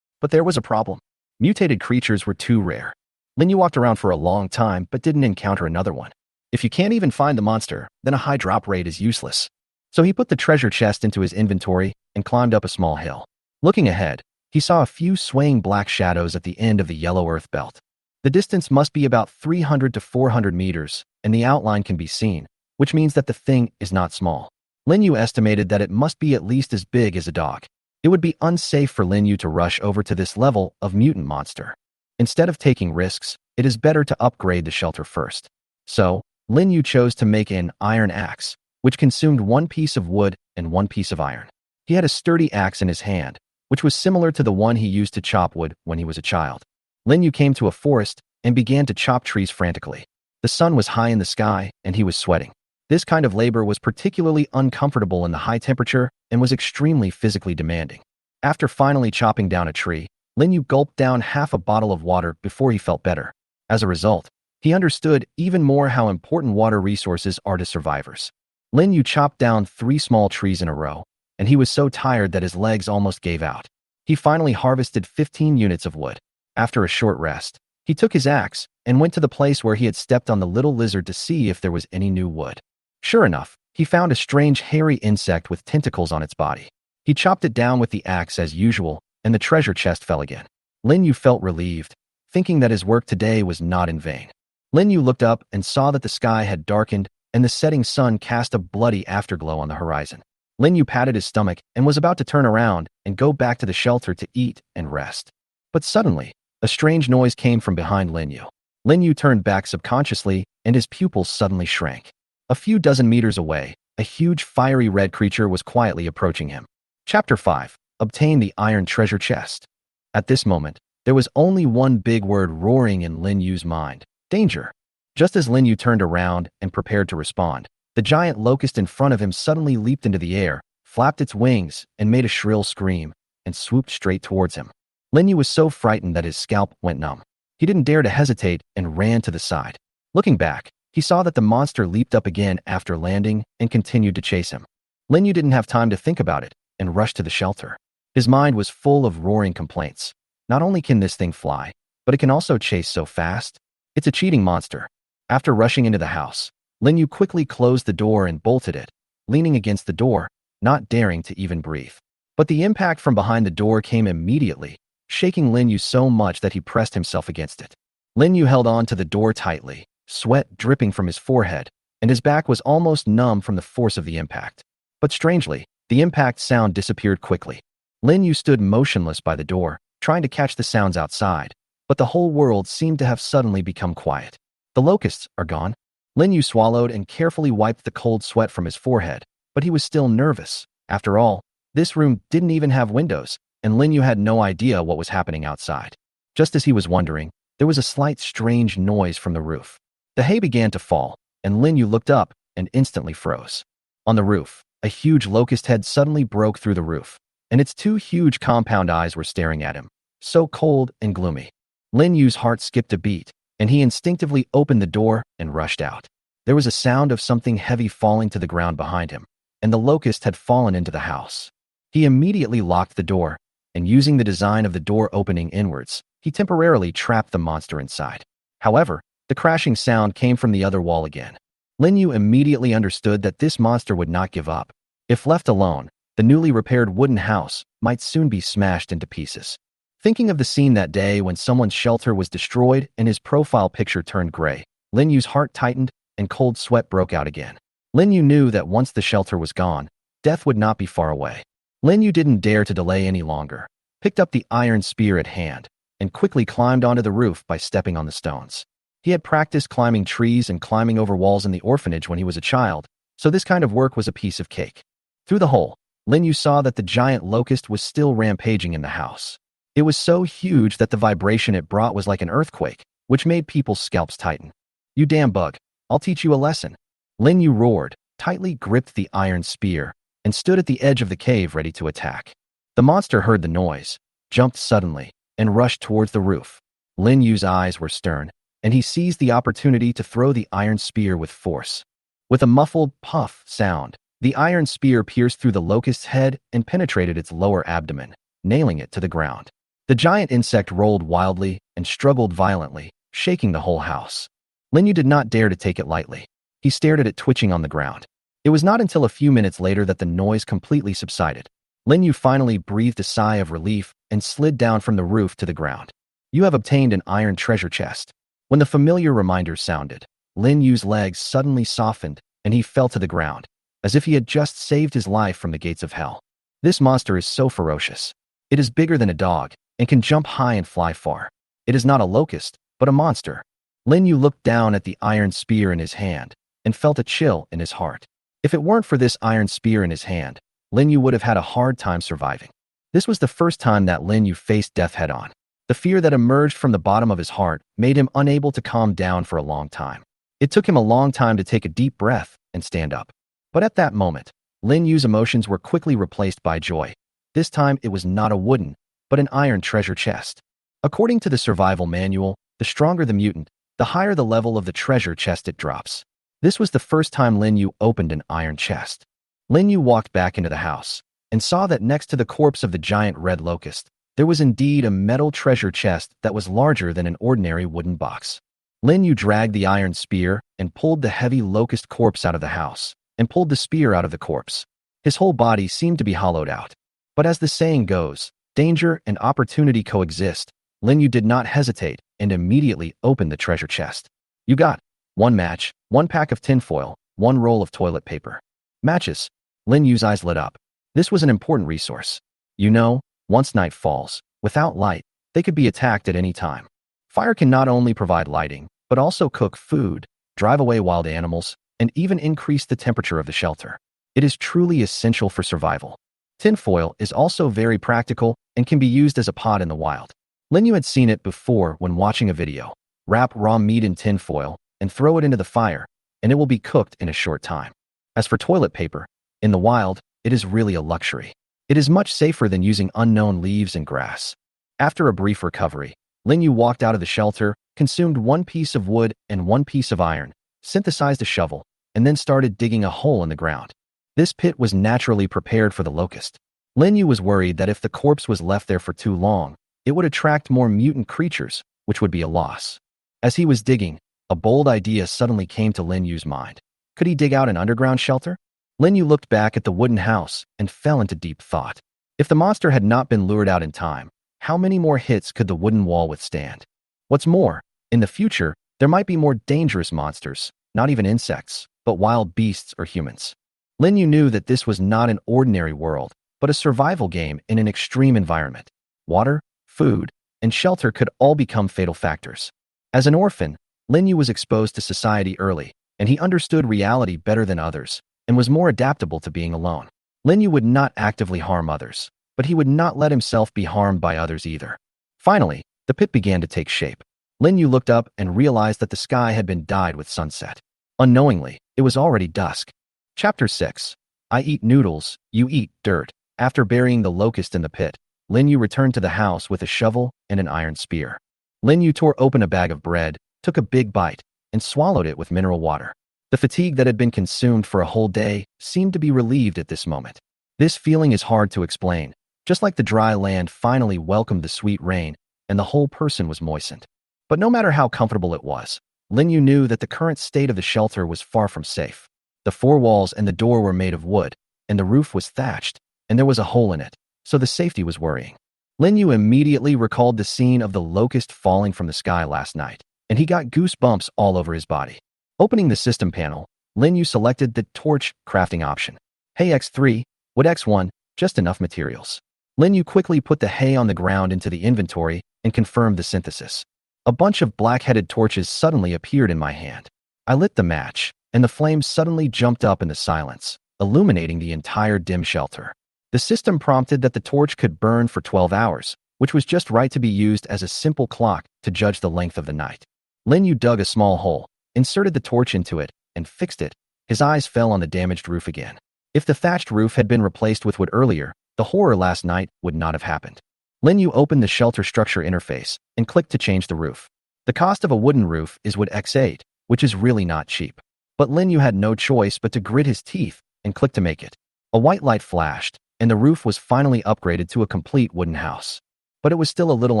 But there was a problem. Mutated creatures were too rare. Linyu walked around for a long time but didn't encounter another one. If you can't even find the monster, then a high drop rate is useless. So he put the treasure chest into his inventory and climbed up a small hill. Looking ahead, he saw a few swaying black shadows at the end of the yellow earth belt. The distance must be about 300 to 400 meters, and the outline can be seen, which means that the thing is not small. Linyu estimated that it must be at least as big as a dog. It would be unsafe for Linyu to rush over to this level of mutant monster. Instead of taking risks, it is better to upgrade the shelter first. So, Linyu chose to make an iron axe, which consumed 1 piece of wood and 1 piece of iron. He had a sturdy axe in his hand, which was similar to the one he used to chop wood when he was a child. Linyu came to a forest and began to chop trees frantically. The sun was high in the sky, and he was sweating. This kind of labor was particularly uncomfortable in the high temperature and was extremely physically demanding. After finally chopping down a tree, Linyu gulped down half a bottle of water before he felt better. As a result, he understood even more how important water resources are to survivors. Linyu chopped down 3 small trees in a row, and he was so tired that his legs almost gave out. He finally harvested 15 units of wood. After a short rest, he took his axe and went to the place where he had stepped on the little lizard to see if there was any new wood. Sure enough, he found a strange hairy insect with tentacles on its body. He chopped it down with the axe as usual, and the treasure chest fell again. Linyu felt relieved, thinking that his work today was not in vain. Linyu looked up and saw that the sky had darkened and the setting sun cast a bloody afterglow on the horizon. Linyu patted his stomach and was about to turn around and go back to the shelter to eat and rest. But suddenly, a strange noise came from behind Linyu. Linyu turned back subconsciously, and his pupils suddenly shrank. A few dozen meters away, a huge fiery red creature was quietly approaching him. Chapter 5. Obtain the Iron Treasure Chest. At this moment, there was only one big word roaring in Linyu's mind: danger. Just as Linyu turned around and prepared to respond, the giant locust in front of him suddenly leaped into the air, flapped its wings, and made a shrill scream, and swooped straight towards him. Linyu was so frightened that his scalp went numb. He didn't dare to hesitate and ran to the side. Looking back, he saw that the monster leaped up again after landing and continued to chase him. Linyu didn't have time to think about it and rushed to the shelter. His mind was full of roaring complaints. Not only can this thing fly, but it can also chase so fast. It's a cheating monster. After rushing into the house, Linyu quickly closed the door and bolted it, leaning against the door, not daring to even breathe. But the impact from behind the door came immediately, shaking Lin Yu so much that he pressed himself against it. Lin Yu held on to the door tightly, sweat dripping from his forehead, and his back was almost numb from the force of the impact. But strangely, the impact sound disappeared quickly. Lin Yu stood motionless by the door, trying to catch the sounds outside, but the whole world seemed to have suddenly become quiet. The locusts are gone. Lin Yu swallowed and carefully wiped the cold sweat from his forehead, but he was still nervous. After all, this room didn't even have windows, and Lin Yu had no idea what was happening outside. Just as he was wondering, there was a slight strange noise from the roof. The hay began to fall, and Lin Yu looked up and instantly froze. On the roof, a huge locust head suddenly broke through the roof, and its two huge compound eyes were staring at him, so cold and gloomy. Lin Yu's heart skipped a beat, and he instinctively opened the door and rushed out. There was a sound of something heavy falling to the ground behind him, and the locust had fallen into the house. He immediately locked the door, and using the design of the door opening inwards, he temporarily trapped the monster inside. However, the crashing sound came from the other wall again. Lin Yu immediately understood that this monster would not give up. If left alone, the newly repaired wooden house might soon be smashed into pieces. Thinking of the scene that day when someone's shelter was destroyed and his profile picture turned gray, Lin Yu's heart tightened and cold sweat broke out again. Lin Yu knew that once the shelter was gone, death would not be far away. Lin Yu didn't dare to delay any longer, picked up the iron spear at hand, and quickly climbed onto the roof by stepping on the stones. He had practiced climbing trees and climbing over walls in the orphanage when he was a child, so this kind of work was a piece of cake. Through the hole, Lin Yu saw that the giant locust was still rampaging in the house. It was so huge that the vibration it brought was like an earthquake, which made people's scalps tighten. "You damn bug, I'll teach you a lesson." Lin Yu roared, tightly gripped the iron spear, and stood at the edge of the cave ready to attack. The monster heard the noise, jumped suddenly, and rushed towards the roof. Lin Yu's eyes were stern, and he seized the opportunity to throw the iron spear with force. With a muffled puff sound, the iron spear pierced through the locust's head and penetrated its lower abdomen, nailing it to the ground. The giant insect rolled wildly and struggled violently, shaking the whole house. Lin Yu did not dare to take it lightly. He stared at it twitching on the ground. It was not until a few minutes later that the noise completely subsided. Lin Yu finally breathed a sigh of relief and slid down from the roof to the ground. "You have obtained an iron treasure chest." When the familiar reminder sounded, Lin Yu's legs suddenly softened and he fell to the ground, as if he had just saved his life from the gates of hell. This monster is so ferocious. It is bigger than a dog and can jump high and fly far. It is not a locust, but a monster. Lin Yu looked down at the iron spear in his hand and felt a chill in his heart. If it weren't for this iron spear in his hand, Lin Yu would have had a hard time surviving. This was the first time that Lin Yu faced death head-on. The fear that emerged from the bottom of his heart made him unable to calm down for a long time. It took him a long time to take a deep breath and stand up. But at that moment, Lin Yu's emotions were quickly replaced by joy. This time it was not a wooden, but an iron treasure chest. According to the survival manual, the stronger the mutant, the higher the level of the treasure chest it drops. This was the first time Lin Yu opened an iron chest. Lin Yu walked back into the house and saw that next to the corpse of the giant red locust, there was indeed a metal treasure chest that was larger than an ordinary wooden box. Lin Yu dragged the iron spear and pulled the heavy locust corpse out of the house and pulled the spear out of the corpse. His whole body seemed to be hollowed out. But as the saying goes, danger and opportunity coexist. Lin Yu did not hesitate and immediately opened the treasure chest. "You got 1 match, 1 pack of tinfoil, 1 roll of toilet paper." Matches. Lin Yu's eyes lit up. This was an important resource. You know, once night falls, without light, they could be attacked at any time. Fire can not only provide lighting, but also cook food, drive away wild animals, and even increase the temperature of the shelter. It is truly essential for survival. Tinfoil is also very practical and can be used as a pot in the wild. Lin Yu had seen it before when watching a video. Wrap raw meat in tinfoil and throw it into the fire, and it will be cooked in a short time. As for toilet paper, in the wild, it is really a luxury. It is much safer than using unknown leaves and grass. After a brief recovery, Lin Yu walked out of the shelter, consumed 1 piece of wood and 1 piece of iron, synthesized a shovel, and then started digging a hole in the ground. This pit was naturally prepared for the locust. Lin Yu was worried that if the corpse was left there for too long, it would attract more mutant creatures, which would be a loss. As he was digging, a bold idea suddenly came to Lin Yu's mind. Could he dig out an underground shelter? Lin Yu looked back at the wooden house and fell into deep thought. If the monster had not been lured out in time, how many more hits could the wooden wall withstand? What's more, in the future, there might be more dangerous monsters, not even insects, but wild beasts or humans. Lin Yu knew that this was not an ordinary world, but a survival game in an extreme environment. Water, food, and shelter could all become fatal factors. As an orphan, Lin Yu was exposed to society early, and he understood reality better than others, and was more adaptable to being alone. Lin Yu would not actively harm others, but he would not let himself be harmed by others either. Finally, the pit began to take shape. Lin Yu looked up and realized that the sky had been dyed with sunset. Unknowingly, it was already dusk. Chapter 6. I eat noodles, you eat dirt. After burying the locust in the pit, Lin Yu returned to the house with a shovel and an iron spear. Lin Yu tore open a bag of bread, took a big bite, and swallowed it with mineral water. The fatigue that had been consumed for a whole day seemed to be relieved at this moment. This feeling is hard to explain, just like the dry land finally welcomed the sweet rain, and the whole person was moistened. But no matter how comfortable it was, Lin Yu knew that the current state of the shelter was far from safe. The four walls and the door were made of wood, and the roof was thatched, and there was a hole in it, so the safety was worrying. Lin Yu immediately recalled the scene of the locust falling from the sky last night, and he got goosebumps all over his body. Opening the system panel, Lin Yu selected the torch crafting option. Hay X3, wood X1, just enough materials. Lin Yu quickly put the hay on the ground into the inventory and confirmed the synthesis. A bunch of black-headed torches suddenly appeared in my hand. I lit the match, and the flames suddenly jumped up in the silence, illuminating the entire dim shelter. The system prompted that the torch could burn for 12 hours, which was just right to be used as a simple clock to judge the length of the night. Lin Yu dug a small hole, inserted the torch into it, and fixed it. His eyes fell on the damaged roof again. If the thatched roof had been replaced with wood earlier, the horror last night would not have happened. Lin Yu opened the shelter structure interface and clicked to change the roof. The cost of a wooden roof is wood X8, which is really not cheap. But Lin Yu had no choice but to grit his teeth and click to make it. A white light flashed, and the roof was finally upgraded to a complete wooden house. But it was still a little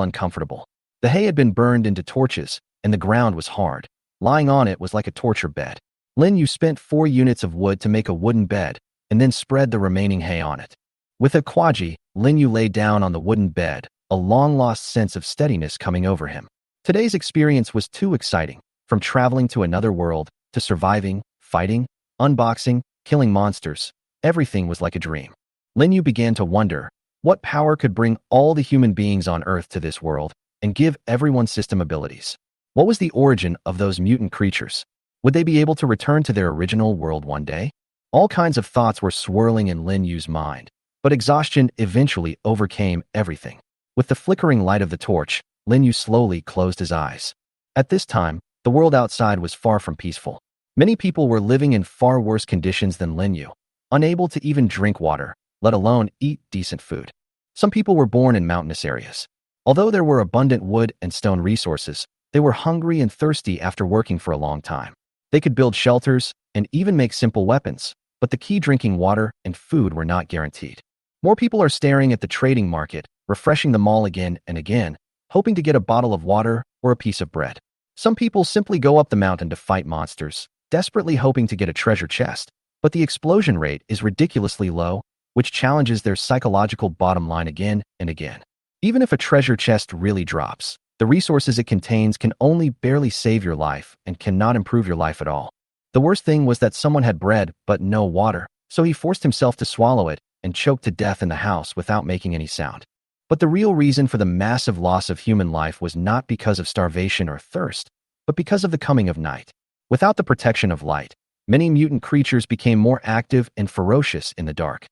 uncomfortable. The hay had been burned into torches, and the ground was hard. Lying on it was like a torture bed. Lin Yu spent 4 units of wood to make a wooden bed, and then spread the remaining hay on it. With a kwaji, Lin Yu lay down on the wooden bed, a long-lost sense of steadiness coming over him. Today's experience was too exciting, from traveling to another world, to surviving, fighting, unboxing, killing monsters. Everything was like a dream. Lin Yu began to wonder, what power could bring all the human beings on Earth to this world, and give everyone system abilities? What was the origin of those mutant creatures? Would they be able to return to their original world one day? All kinds of thoughts were swirling in Lin Yu's mind, but exhaustion eventually overcame everything. With the flickering light of the torch, Lin Yu slowly closed his eyes. At this time, the world outside was far from peaceful. Many people were living in far worse conditions than Lin Yu, unable to even drink water, let alone eat decent food. Some people were born in mountainous areas. Although there were abundant wood and stone resources, they were hungry and thirsty after working for a long time. They could build shelters and even make simple weapons, but the key, drinking water and food, were not guaranteed. More people are staring at the trading market, refreshing the mall again and again, hoping to get a bottle of water or a piece of bread. Some people simply go up the mountain to fight monsters, desperately hoping to get a treasure chest, but the explosion rate is ridiculously low, which challenges their psychological bottom line again and again. Even if a treasure chest really drops, the resources it contains can only barely save your life and cannot improve your life at all. The worst thing was that someone had bread but no water, so he forced himself to swallow it and choked to death in the house without making any sound. But the real reason for the massive loss of human life was not because of starvation or thirst, but because of the coming of night. Without the protection of light, many mutant creatures became more active and ferocious in the dark.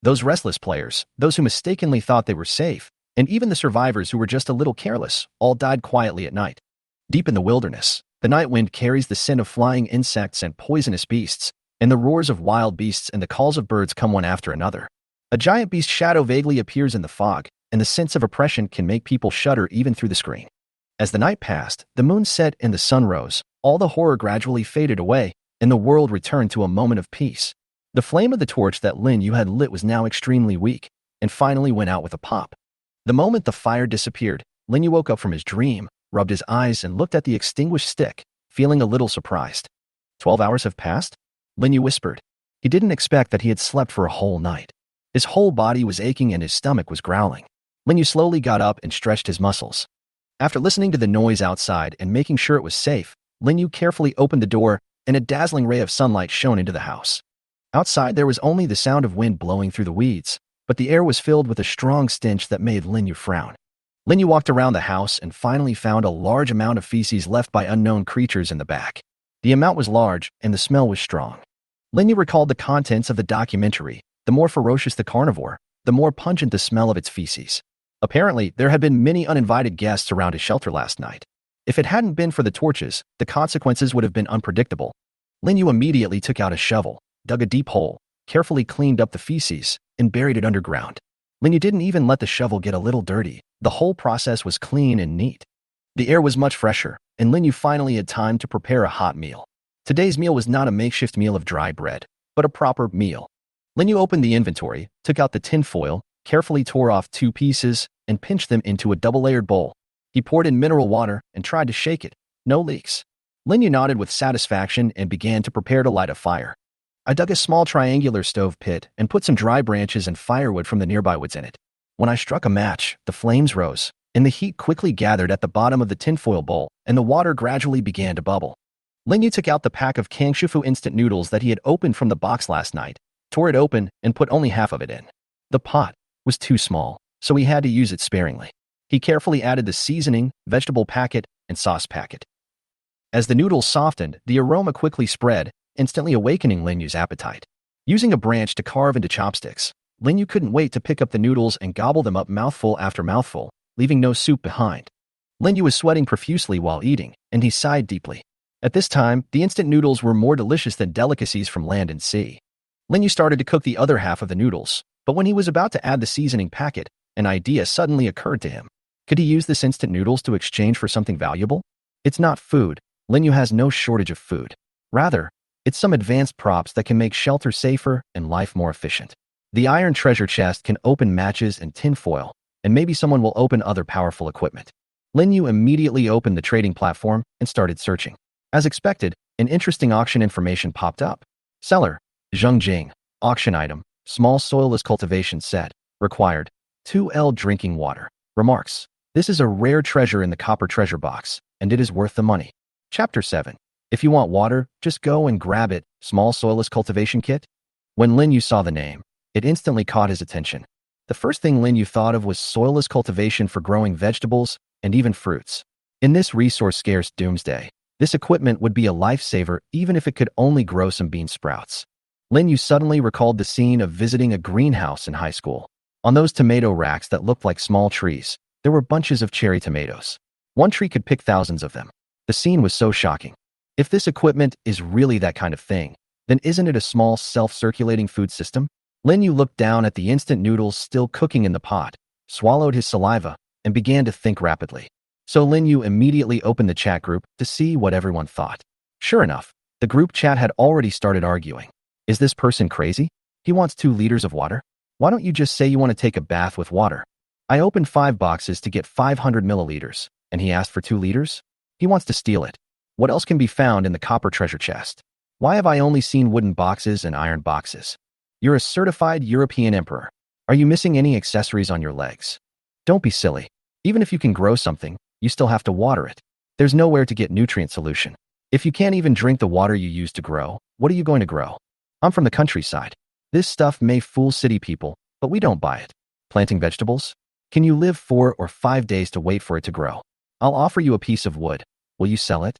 Those restless players, those who mistakenly thought they were safe, and even the survivors who were just a little careless, all died quietly at night. Deep in the wilderness, the night wind carries the scent of flying insects and poisonous beasts, and the roars of wild beasts and the calls of birds come one after another. A giant beast's shadow vaguely appears in the fog, and the sense of oppression can make people shudder even through the screen. As the night passed, the moon set and the sun rose, all the horror gradually faded away, and the world returned to a moment of peace. The flame of the torch that Lin Yu had lit was now extremely weak, and finally went out with a pop. The moment the fire disappeared, Lin Yu woke up from his dream, rubbed his eyes, and looked at the extinguished stick, feeling a little surprised. 12 hours have passed? Lin Yu whispered. He didn't expect that he had slept for a whole night. His whole body was aching and his stomach was growling. Lin Yu slowly got up and stretched his muscles. After listening to the noise outside and making sure it was safe, Lin Yu carefully opened the door and a dazzling ray of sunlight shone into the house. Outside there was only the sound of wind blowing through the weeds, but the air was filled with a strong stench that made Lin Yu frown. Lin Yu walked around the house and finally found a large amount of feces left by unknown creatures in the back. The amount was large and the smell was strong. Lin Yu recalled the contents of the documentary. The more ferocious the carnivore, the more pungent the smell of its feces. Apparently, there had been many uninvited guests around his shelter last night. If it hadn't been for the torches, the consequences would have been unpredictable. Lin Yu immediately took out a shovel, dug a deep hole, carefully cleaned up the feces, and buried it underground. Lin Yu didn't even let the shovel get a little dirty. The whole process was clean and neat. The air was much fresher, and Lin Yu finally had time to prepare a hot meal. Today's meal was not a makeshift meal of dry bread, but a proper meal. Lin Yu opened the inventory, took out the tin foil, carefully tore off 2 pieces, and pinched them into a double-layered bowl. He poured in mineral water and tried to shake it. No leaks. Lin Yu nodded with satisfaction and began to prepare to light a fire. I dug a small triangular stove pit and put some dry branches and firewood from the nearby woods in it. When I struck a match, the flames rose, and the heat quickly gathered at the bottom of the tinfoil bowl, and the water gradually began to bubble. Lin Yu took out the pack of Kangshifu instant noodles that he had opened from the box last night, tore it open, and put only half of it in. The pot was too small, so he had to use it sparingly. He carefully added the seasoning, vegetable packet, and sauce packet. As the noodles softened, the aroma quickly spread, instantly awakening Lin Yu's appetite. Using a branch to carve into chopsticks, Lin Yu couldn't wait to pick up the noodles and gobble them up mouthful after mouthful, leaving no soup behind. Lin Yu was sweating profusely while eating, and he sighed deeply. At this time, the instant noodles were more delicious than delicacies from land and sea. Lin Yu started to cook the other half of the noodles, but when he was about to add the seasoning packet, an idea suddenly occurred to him. Could he use this instant noodles to exchange for something valuable? It's not food. Lin Yu has no shortage of food. Rather, it's some advanced props that can make shelter safer and life more efficient. The iron treasure chest can open matches and tinfoil, and maybe someone will open other powerful equipment. Lin Yu immediately opened the trading platform and started searching. As expected, an interesting auction information popped up. Seller, Zheng Jing, auction item, small soilless cultivation set, required, 2L drinking water. Remarks, this is a rare treasure in the copper treasure box, and it is worth the money. Chapter 7. If you want water, just go and grab it, small soilless cultivation kit. When Lin Yu saw the name, it instantly caught his attention. The first thing Lin Yu thought of was soilless cultivation for growing vegetables and even fruits. In this resource-scarce doomsday, this equipment would be a lifesaver even if it could only grow some bean sprouts. Lin Yu suddenly recalled the scene of visiting a greenhouse in high school. On those tomato racks that looked like small trees, there were bunches of cherry tomatoes. One tree could pick thousands of them. The scene was so shocking. If this equipment is really that kind of thing, then isn't it a small self-circulating food system? Lin Yu looked down at the instant noodles still cooking in the pot, swallowed his saliva, and began to think rapidly. So Lin Yu immediately opened the chat group to see what everyone thought. Sure enough, the group chat had already started arguing. Is this person crazy? He wants 2 liters of water? Why don't you just say you want to take a bath with water? I opened 5 boxes to get 500 milliliters, and he asked for 2 liters? He wants to steal it. What else can be found in the copper treasure chest? Why have I only seen wooden boxes and iron boxes? You're a certified European emperor. Are you missing any accessories on your legs? Don't be silly. Even if you can grow something, you still have to water it. There's nowhere to get nutrient solution. If you can't even drink the water you use to grow, what are you going to grow? I'm from the countryside. This stuff may fool city people, but we don't buy it. Planting vegetables? Can you live 4 or 5 days to wait for it to grow? I'll offer you a piece of wood. Will you sell it?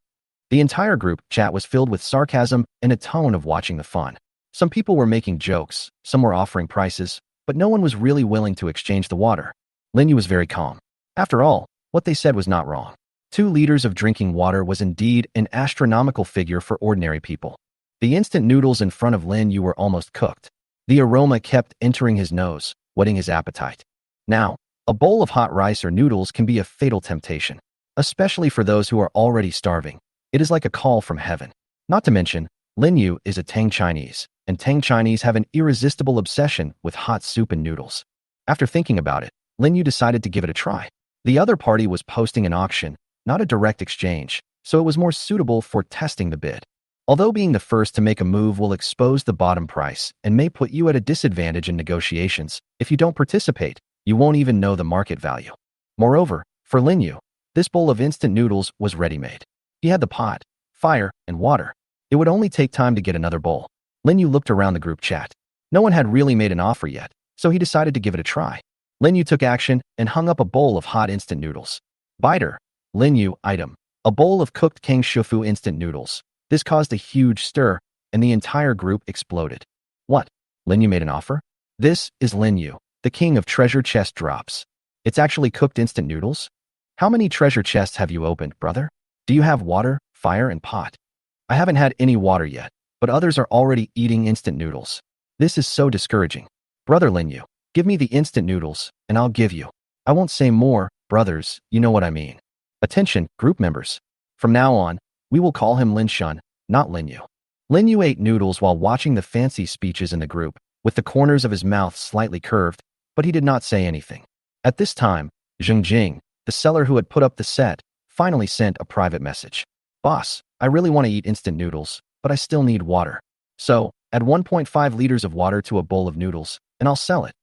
The entire group chat was filled with sarcasm and a tone of watching the fun. Some people were making jokes, some were offering prices, but no one was really willing to exchange the water. Lin Yu was very calm. After all, what they said was not wrong. 2 liters of drinking water was indeed an astronomical figure for ordinary people. The instant noodles in front of Lin Yu were almost cooked. The aroma kept entering his nose, whetting his appetite. Now, a bowl of hot rice or noodles can be a fatal temptation, especially for those who are already starving. It is like a call from heaven. Not to mention, Lin Yu is a Tang Chinese, and Tang Chinese have an irresistible obsession with hot soup and noodles. After thinking about it, Lin Yu decided to give it a try. The other party was posting an auction, not a direct exchange, so it was more suitable for testing the bid. Although being the first to make a move will expose the bottom price and may put you at a disadvantage in negotiations, if you don't participate, you won't even know the market value. Moreover, for Lin Yu, this bowl of instant noodles was ready-made. He had the pot, fire, and water. It would only take time to get another bowl. Lin Yu looked around the group chat. No one had really made an offer yet, so he decided to give it a try. Lin Yu took action and hung up a bowl of hot instant noodles. Biter. Lin Yu, item. A bowl of cooked Kang Shufu instant noodles. This caused a huge stir, and the entire group exploded. What? Lin Yu made an offer? This is Lin Yu, the king of treasure chest drops. It's actually cooked instant noodles? How many treasure chests have you opened, brother? Do you have water, fire, and pot? I haven't had any water yet, but others are already eating instant noodles. This is so discouraging. Brother Lin Yu, give me the instant noodles, and I'll give you. I won't say more, brothers, you know what I mean. Attention, group members. From now on, we will call him Lin Shun, not Lin Yu. Lin Yu ate noodles while watching the fancy speeches in the group, with the corners of his mouth slightly curved, but he did not say anything. At this time, Zheng Jing, the seller who had put up the set, finally sent a private message. Boss, I really want to eat instant noodles, but I still need water. So, add 1.5 liters of water to a bowl of noodles, and I'll sell it.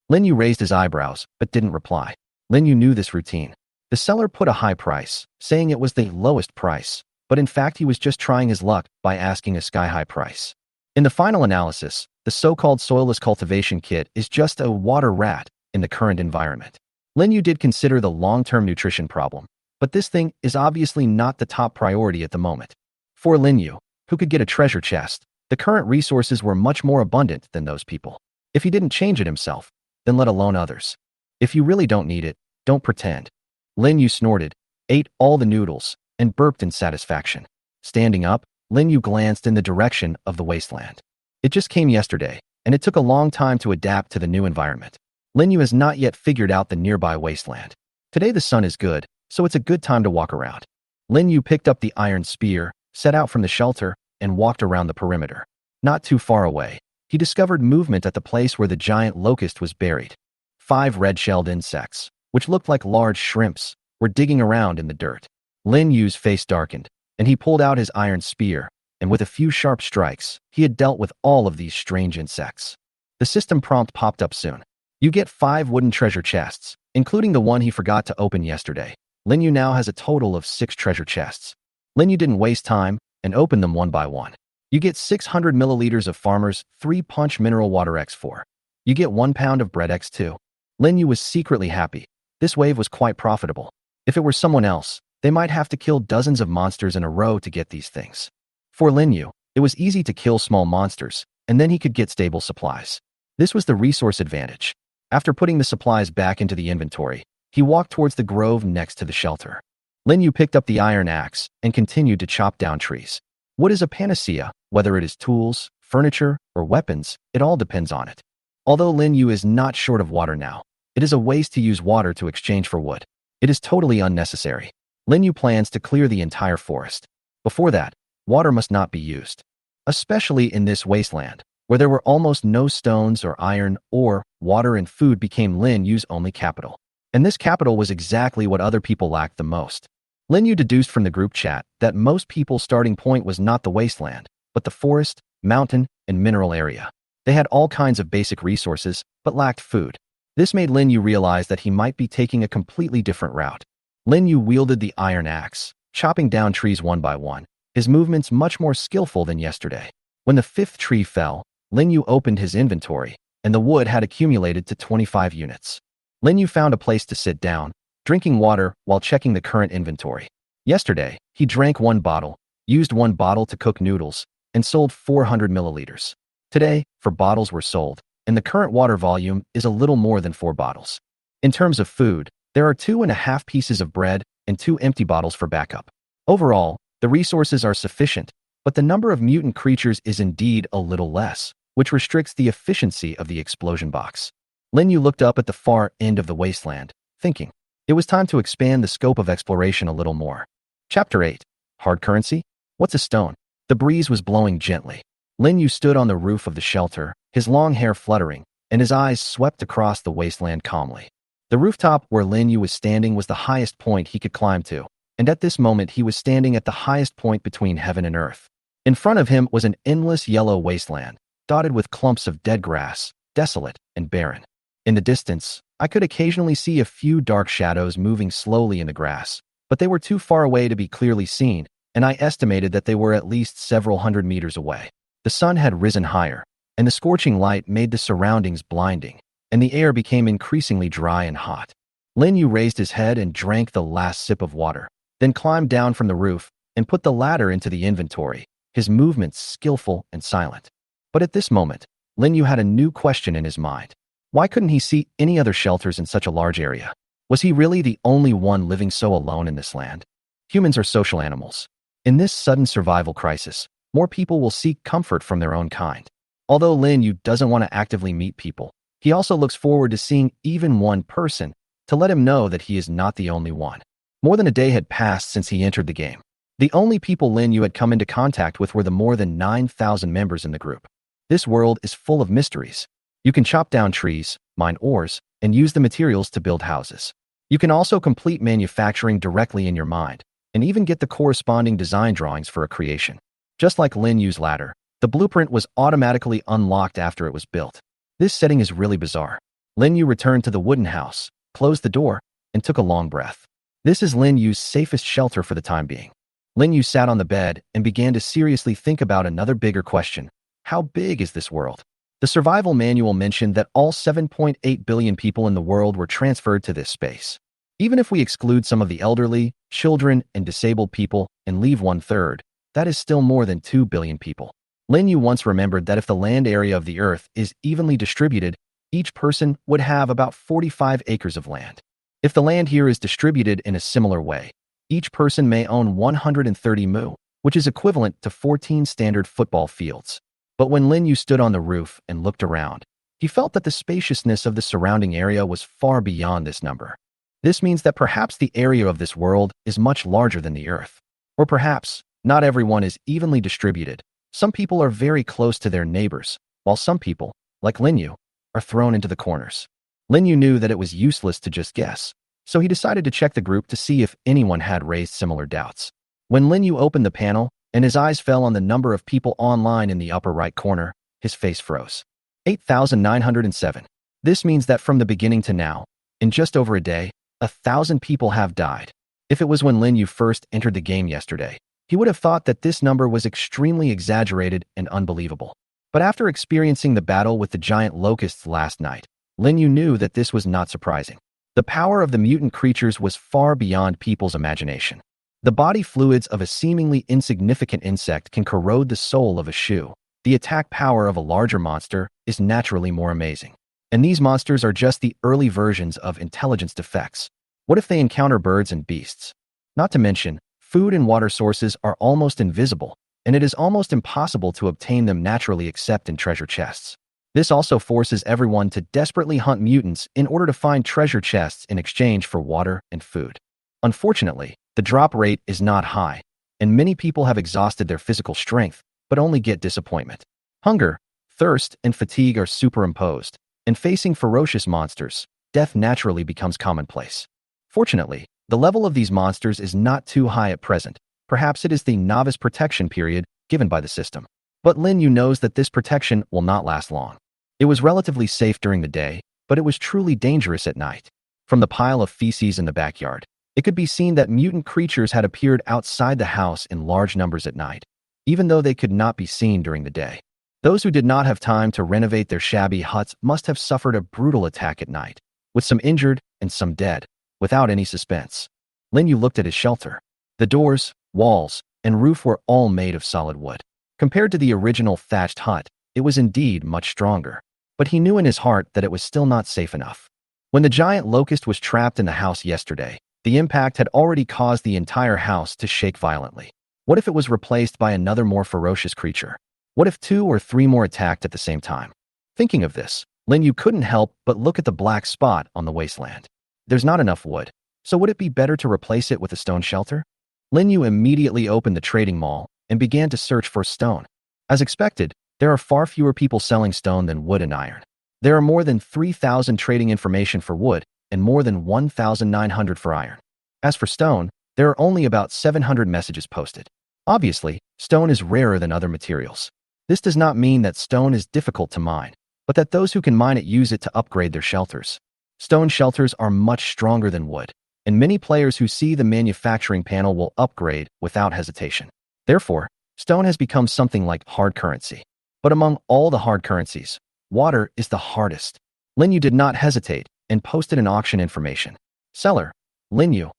Lin Yu raised his eyebrows, but didn't reply. Lin Yu knew this routine. The seller put a high price, saying it was the lowest price, but in fact he was just trying his luck by asking a sky-high price. In the final analysis, the so-called soilless cultivation kit is just a water rat in the current environment. Lin Yu did consider the long-term nutrition problem, but this thing is obviously not the top priority at the moment. For Lin Yu, who could get a treasure chest, the current resources were much more abundant than those people. If he didn't change it himself, then let alone others. If you really don't need it, don't pretend. Lin Yu snorted, ate all the noodles, and burped in satisfaction. Standing up, Lin Yu glanced in the direction of the wasteland. It just came yesterday, and it took a long time to adapt to the new environment. Lin Yu has not yet figured out the nearby wasteland. Today the sun is good, so it's a good time to walk around. Lin Yu picked up the iron spear, set out from the shelter, and walked around the perimeter. Not too far away, he discovered movement at the place where the giant locust was buried. 5 red-shelled insects, which looked like large shrimps, were digging around in the dirt. Lin Yu's face darkened, and he pulled out his iron spear, and with a few sharp strikes, he had dealt with all of these strange insects. The system prompt popped up soon. You get 5 wooden treasure chests, including the one he forgot to open yesterday. Lin Yu now has a total of 6 treasure chests. Lin Yu didn't waste time and opened them one by one. You get 600 milliliters of Farmer's 3-punch mineral water X4. You get 1 pound of bread X2. Lin Yu was secretly happy. This wave was quite profitable. If it were someone else, they might have to kill dozens of monsters in a row to get these things. For Lin Yu, it was easy to kill small monsters, and then he could get stable supplies. This was the resource advantage. After putting the supplies back into the inventory, he walked towards the grove next to the shelter. Lin Yu picked up the iron axe and continued to chop down trees. Wood is a panacea, whether it is tools, furniture, or weapons, it all depends on it. Although Lin Yu is not short of water now, it is a waste to use water to exchange for wood. It is totally unnecessary. Lin Yu plans to clear the entire forest. Before that, water must not be used. Especially in this wasteland, where there were almost no stones or iron, or water and food became Lin Yu's only capital. And this capital was exactly what other people lacked the most. Lin Yu deduced from the group chat that most people's starting point was not the wasteland, but the forest, mountain, and mineral area. They had all kinds of basic resources, but lacked food. This made Lin Yu realize that he might be taking a completely different route. Lin Yu wielded the iron axe, chopping down trees one by one, his movements much more skillful than yesterday. When the 5th tree fell, Lin Yu opened his inventory, and the wood had accumulated to 25 units. Lin Yu found a place to sit down, drinking water while checking the current inventory. Yesterday, he drank 1 bottle, used 1 bottle to cook noodles, and sold 400 milliliters. Today, 4 bottles were sold, and the current water volume is a little more than 4 bottles. In terms of food, there are 2.5 pieces of bread and 2 empty bottles for backup. Overall, the resources are sufficient, but the number of mutant creatures is indeed a little less, which restricts the efficiency of the explosion box. Lin Yu looked up at the far end of the wasteland, thinking. It was time to expand the scope of exploration a little more. Chapter 8. Hard currency? What's a stone? The breeze was blowing gently. Lin Yu stood on the roof of the shelter, his long hair fluttering, and his eyes swept across the wasteland calmly. The rooftop where Lin Yu was standing was the highest point he could climb to, and at this moment he was standing at the highest point between heaven and earth. In front of him was an endless yellow wasteland, dotted with clumps of dead grass, desolate and barren. In the distance, I could occasionally see a few dark shadows moving slowly in the grass, but they were too far away to be clearly seen, and I estimated that they were at least several hundred meters away. The sun had risen higher, and the scorching light made the surroundings blinding, and the air became increasingly dry and hot. Lin Yu raised his head and drank the last sip of water, then climbed down from the roof and put the ladder into the inventory, his movements skillful and silent. But at this moment, Lin Yu had a new question in his mind. Why couldn't he see any other shelters in such a large area? Was he really the only one living so alone in this land? Humans are social animals. In this sudden survival crisis, more people will seek comfort from their own kind. Although Lin Yu doesn't want to actively meet people, he also looks forward to seeing even one person to let him know that he is not the only one. More than a day had passed since he entered the game. The only people Lin Yu had come into contact with were the more than 9,000 members in the group. This world is full of mysteries. You can chop down trees, mine ores, and use the materials to build houses. You can also complete manufacturing directly in your mind, and even get the corresponding design drawings for a creation. Just like Lin Yu's ladder, the blueprint was automatically unlocked after it was built. This setting is really bizarre. Lin Yu returned to the wooden house, closed the door, and took a long breath. This is Lin Yu's safest shelter for the time being. Lin Yu sat on the bed and began to seriously think about another bigger question. How big is this world? The survival manual mentioned that all 7.8 billion people in the world were transferred to this space. Even if we exclude some of the elderly, children, and disabled people and leave 1/3, that is still more than 2 billion people. Lin Yu once remembered that if the land area of the Earth is evenly distributed, each person would have about 45 acres of land. If the land here is distributed in a similar way, each person may own 130 mu, which is equivalent to 14 standard football fields. But when Lin Yu stood on the roof and looked around, he felt that the spaciousness of the surrounding area was far beyond this number. This means that perhaps the area of this world is much larger than the Earth. Or perhaps, not everyone is evenly distributed. Some people are very close to their neighbors, while some people, like Lin Yu, are thrown into the corners. Lin Yu knew that it was useless to just guess, so he decided to check the group to see if anyone had raised similar doubts. When Lin Yu opened the panel, and his eyes fell on the number of people online in the upper right corner, his face froze. 8,907. This means that from the beginning to now, in just over a day, 1,000 people have died. If it was when Lin Yu first entered the game yesterday, he would have thought that this number was extremely exaggerated and unbelievable. But after experiencing the battle with the giant locusts last night, Lin Yu knew that this was not surprising. The power of the mutant creatures was far beyond people's imagination. The body fluids of a seemingly insignificant insect can corrode the sole of a shoe. The attack power of a larger monster is naturally more amazing. And these monsters are just the early versions of intelligence defects. What if they encounter birds and beasts? Not to mention, food and water sources are almost invisible, and it is almost impossible to obtain them naturally except in treasure chests. This also forces everyone to desperately hunt mutants in order to find treasure chests in exchange for water and food. Unfortunately, the drop rate is not high, and many people have exhausted their physical strength, but only get disappointment. Hunger, thirst, and fatigue are superimposed, and facing ferocious monsters, death naturally becomes commonplace. Fortunately, the level of these monsters is not too high at present. Perhaps it is the novice protection period given by the system. But Lin Yu knows that this protection will not last long. It was relatively safe during the day, but it was truly dangerous at night. From the pile of feces in the backyard, it could be seen that mutant creatures had appeared outside the house in large numbers at night, even though they could not be seen during the day. Those who did not have time to renovate their shabby huts must have suffered a brutal attack at night, with some injured and some dead, without any suspense. Lin Yu looked at his shelter. The doors, walls, and roof were all made of solid wood. Compared to the original thatched hut, it was indeed much stronger. But he knew in his heart that it was still not safe enough. When the giant locust was trapped in the house yesterday, the impact had already caused the entire house to shake violently. What if it was replaced by another more ferocious creature? What if 2 or 3 more attacked at the same time? Thinking of this, Lin Yu couldn't help but look at the black spot on the wasteland. There's not enough wood, so would it be better to replace it with a stone shelter? Lin Yu immediately opened the trading mall and began to search for stone. As expected, there are far fewer people selling stone than wood and iron. There are more than 3,000 trading information for wood and more than 1,900 for iron. As for stone, there are only about 700 messages posted. Obviously, stone is rarer than other materials. This does not mean that stone is difficult to mine, but that those who can mine it use it to upgrade their shelters. Stone shelters are much stronger than wood, and many players who see the manufacturing panel will upgrade without hesitation. Therefore, stone has become something like hard currency. But among all the hard currencies, water is the hardest. Linyu did not hesitate and posted an auction information. Seller, Linyu.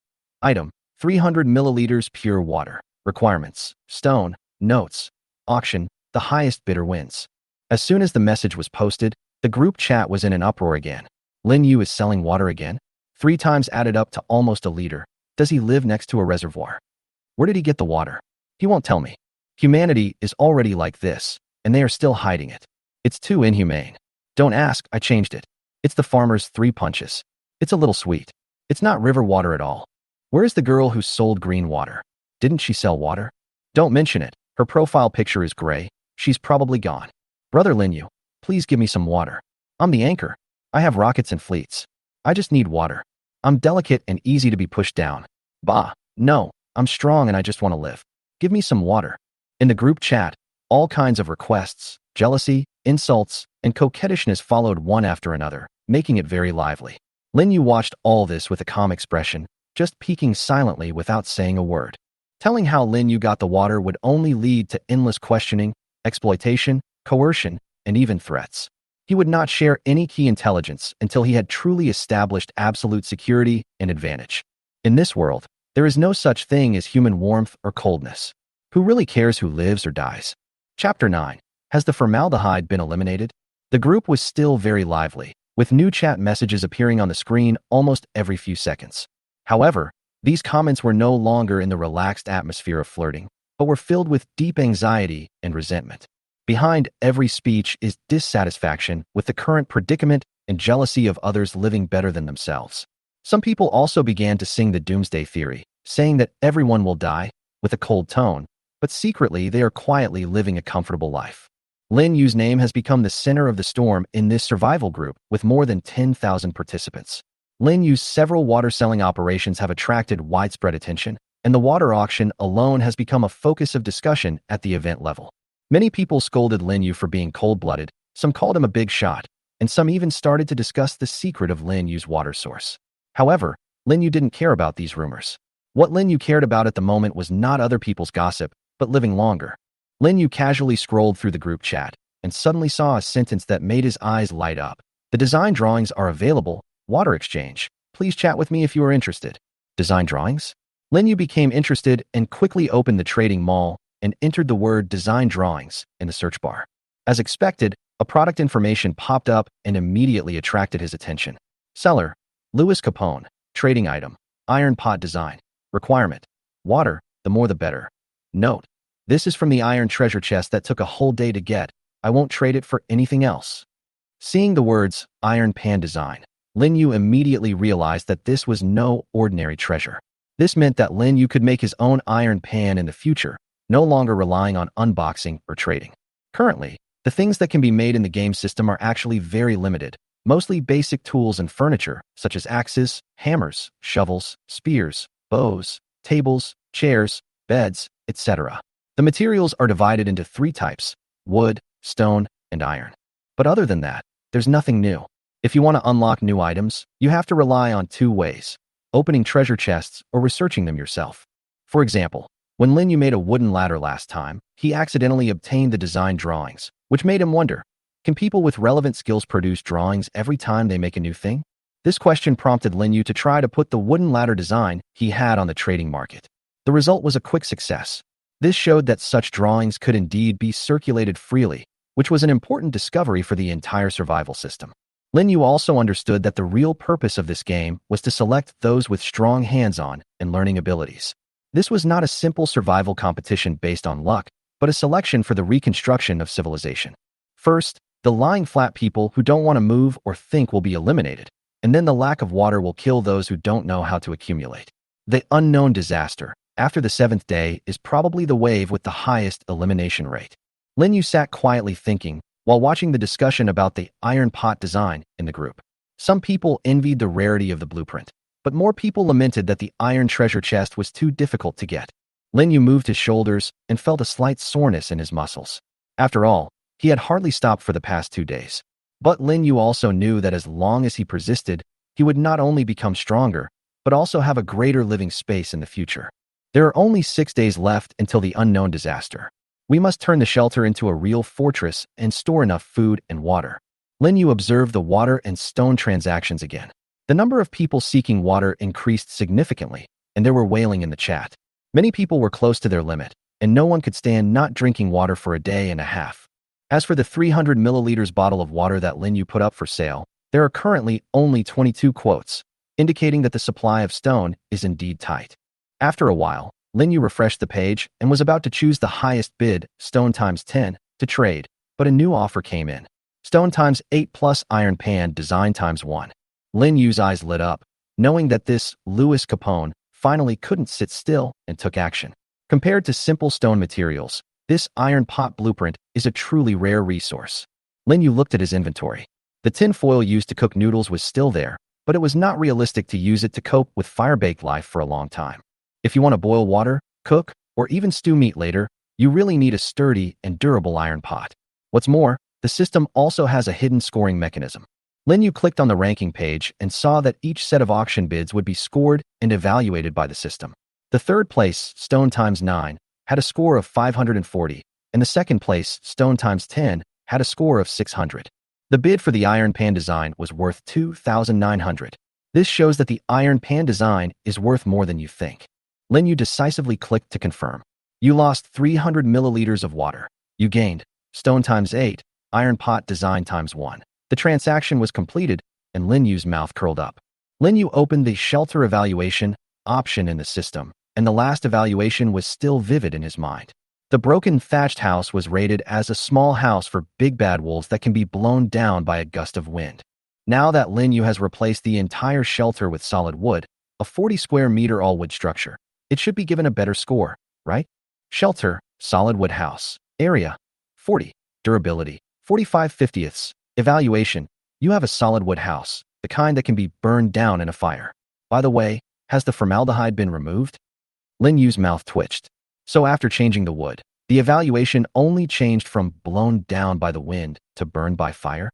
Item, 300 milliliters pure water. Requirements, stone, notes. Auction, the highest bidder wins. As soon as the message was posted, the group chat was in an uproar again. Linyu is selling water again? 3 times added up to almost a liter. Does he live next to a reservoir? Where did he get the water? He won't tell me. Humanity is already like this, and they are still hiding it. It's too inhumane. Don't ask, I changed it. It's the farmer's 3 punches. It's a little sweet. It's not river water at all. Where is the girl who sold green water? Didn't she sell water? Don't mention it. Her profile picture is gray. She's probably gone. Brother Linyu, please give me some water. I'm the anchor. I have rockets and fleets. I just need water. I'm delicate and easy to be pushed down. Bah, no, I'm strong and I just want to live. Give me some water. In the group chat, all kinds of requests, jealousy, insults, and coquettishness followed one after another, making it very lively. Linyu watched all this with a calm expression, just peeking silently without saying a word. Telling how Linyu got the water would only lead to endless questioning, exploitation, coercion, and even threats. He would not share any key intelligence until he had truly established absolute security and advantage. In this world, there is no such thing as human warmth or coldness. Who really cares who lives or dies? Chapter 9. Has the formaldehyde been eliminated? The group was still very lively, with new chat messages appearing on the screen almost every few seconds. However, these comments were no longer in the relaxed atmosphere of flirting, but were filled with deep anxiety and resentment. Behind every speech is dissatisfaction with the current predicament and jealousy of others living better than themselves. Some people also began to sing the doomsday theory, saying that everyone will die, with a cold tone, but secretly they are quietly living a comfortable life. Lin Yu's name has become the center of the storm in this survival group with more than 10,000 participants. Lin Yu's several water-selling operations have attracted widespread attention, and the water auction alone has become a focus of discussion at the event level. Many people scolded Lin Yu for being cold-blooded, some called him a big shot, and some even started to discuss the secret of Lin Yu's water source. However, Lin Yu didn't care about these rumors. What Lin Yu cared about at the moment was not other people's gossip, but living longer. Lin Yu casually scrolled through the group chat and suddenly saw a sentence that made his eyes light up. The design drawings are available. Water exchange. Please chat with me if you are interested. Design drawings? Lin Yu became interested and quickly opened the trading mall and entered the word design drawings in the search bar. As expected, a product information popped up and immediately attracted his attention. Seller, Louis Capone. Trading item, iron pot design. Requirement, water, the more the better. Note, this is from the iron treasure chest that took a whole day to get. I won't trade it for anything else. Seeing the words, iron pan design, Lin Yu immediately realized that this was no ordinary treasure. This meant that Lin Yu could make his own iron pan in the future, no longer relying on unboxing or trading. Currently, the things that can be made in the game system are actually very limited, mostly basic tools and furniture, such as axes, hammers, shovels, spears, bows, tables, chairs, beds, etc. The materials are divided into 3 types: wood, stone, and iron. But other than that, there's nothing new. If you want to unlock new items, you have to rely on 2 ways: opening treasure chests or researching them yourself. For example, when Lin Yu made a wooden ladder last time, he accidentally obtained the design drawings, which made him wonder, can people with relevant skills produce drawings every time they make a new thing? This question prompted Lin Yu to try to put the wooden ladder design he had on the trading market. The result was a quick success. This showed that such drawings could indeed be circulated freely, which was an important discovery for the entire survival system. Lin Yu also understood that the real purpose of this game was to select those with strong hands-on and learning abilities. This was not a simple survival competition based on luck, but a selection for the reconstruction of civilization. First, the lying flat people who don't want to move or think will be eliminated, and then the lack of water will kill those who don't know how to accumulate. The unknown disaster, after the 7th day, is probably the wave with the highest elimination rate. Lin Yu sat quietly thinking while watching the discussion about the iron pot design in the group. Some people envied the rarity of the blueprint, but more people lamented that the iron treasure chest was too difficult to get. Lin Yu moved his shoulders and felt a slight soreness in his muscles. After all, he had hardly stopped for the past 2 days. But Lin Yu also knew that as long as he persisted, he would not only become stronger, but also have a greater living space in the future. There are only 6 days left until the unknown disaster. We must turn the shelter into a real fortress and store enough food and water. Lin Yu observed the water and stone transactions again. The number of people seeking water increased significantly, and there were wailing in the chat. Many people were close to their limit, and no one could stand not drinking water for a day and a half. As for the 300 milliliters bottle of water that Lin Yu put up for sale, there are currently only 22 quotes, indicating that the supply of stone is indeed tight. After a while, Lin Yu refreshed the page and was about to choose the highest bid, stone times 10, to trade, but a new offer came in. Stone times 8 plus iron pan design times 1. Lin Yu's eyes lit up, knowing that this Louis Capone finally couldn't sit still and took action. Compared to simple stone materials, this iron pot blueprint is a truly rare resource. Lin Yu looked at his inventory. The tin foil used to cook noodles was still there, but it was not realistic to use it to cope with fire-baked life for a long time. If you want to boil water, cook, or even stew meat later, you really need a sturdy and durable iron pot. What's more, the system also has a hidden scoring mechanism. Lin Yu clicked on the ranking page and saw that each set of auction bids would be scored and evaluated by the system. The third place, stone times 9, had a score of 540, and the second place, stone times 10, had a score of 600. The bid for the iron pan design was worth 2,900. This shows that the iron pan design is worth more than you think. Lin Yu decisively clicked to confirm. You lost 300 milliliters of water. You gained stone times 8, iron pot design times 1. The transaction was completed, and Lin Yu's mouth curled up. Lin Yu opened the shelter evaluation option in the system, and the last evaluation was still vivid in his mind. The broken thatched house was rated as a small house for big bad wolves that can be blown down by a gust of wind. Now that Lin Yu has replaced the entire shelter with solid wood, a 40 square meter all-wood structure, it should be given a better score, right? Shelter, solid wood house. Area, 40. Durability, 45/50ths. Evaluation, you have a solid wood house, the kind that can be burned down in a fire. By the way, has the formaldehyde been removed? Lin Yu's mouth twitched. So after changing the wood, the evaluation only changed from blown down by the wind to burned by fire?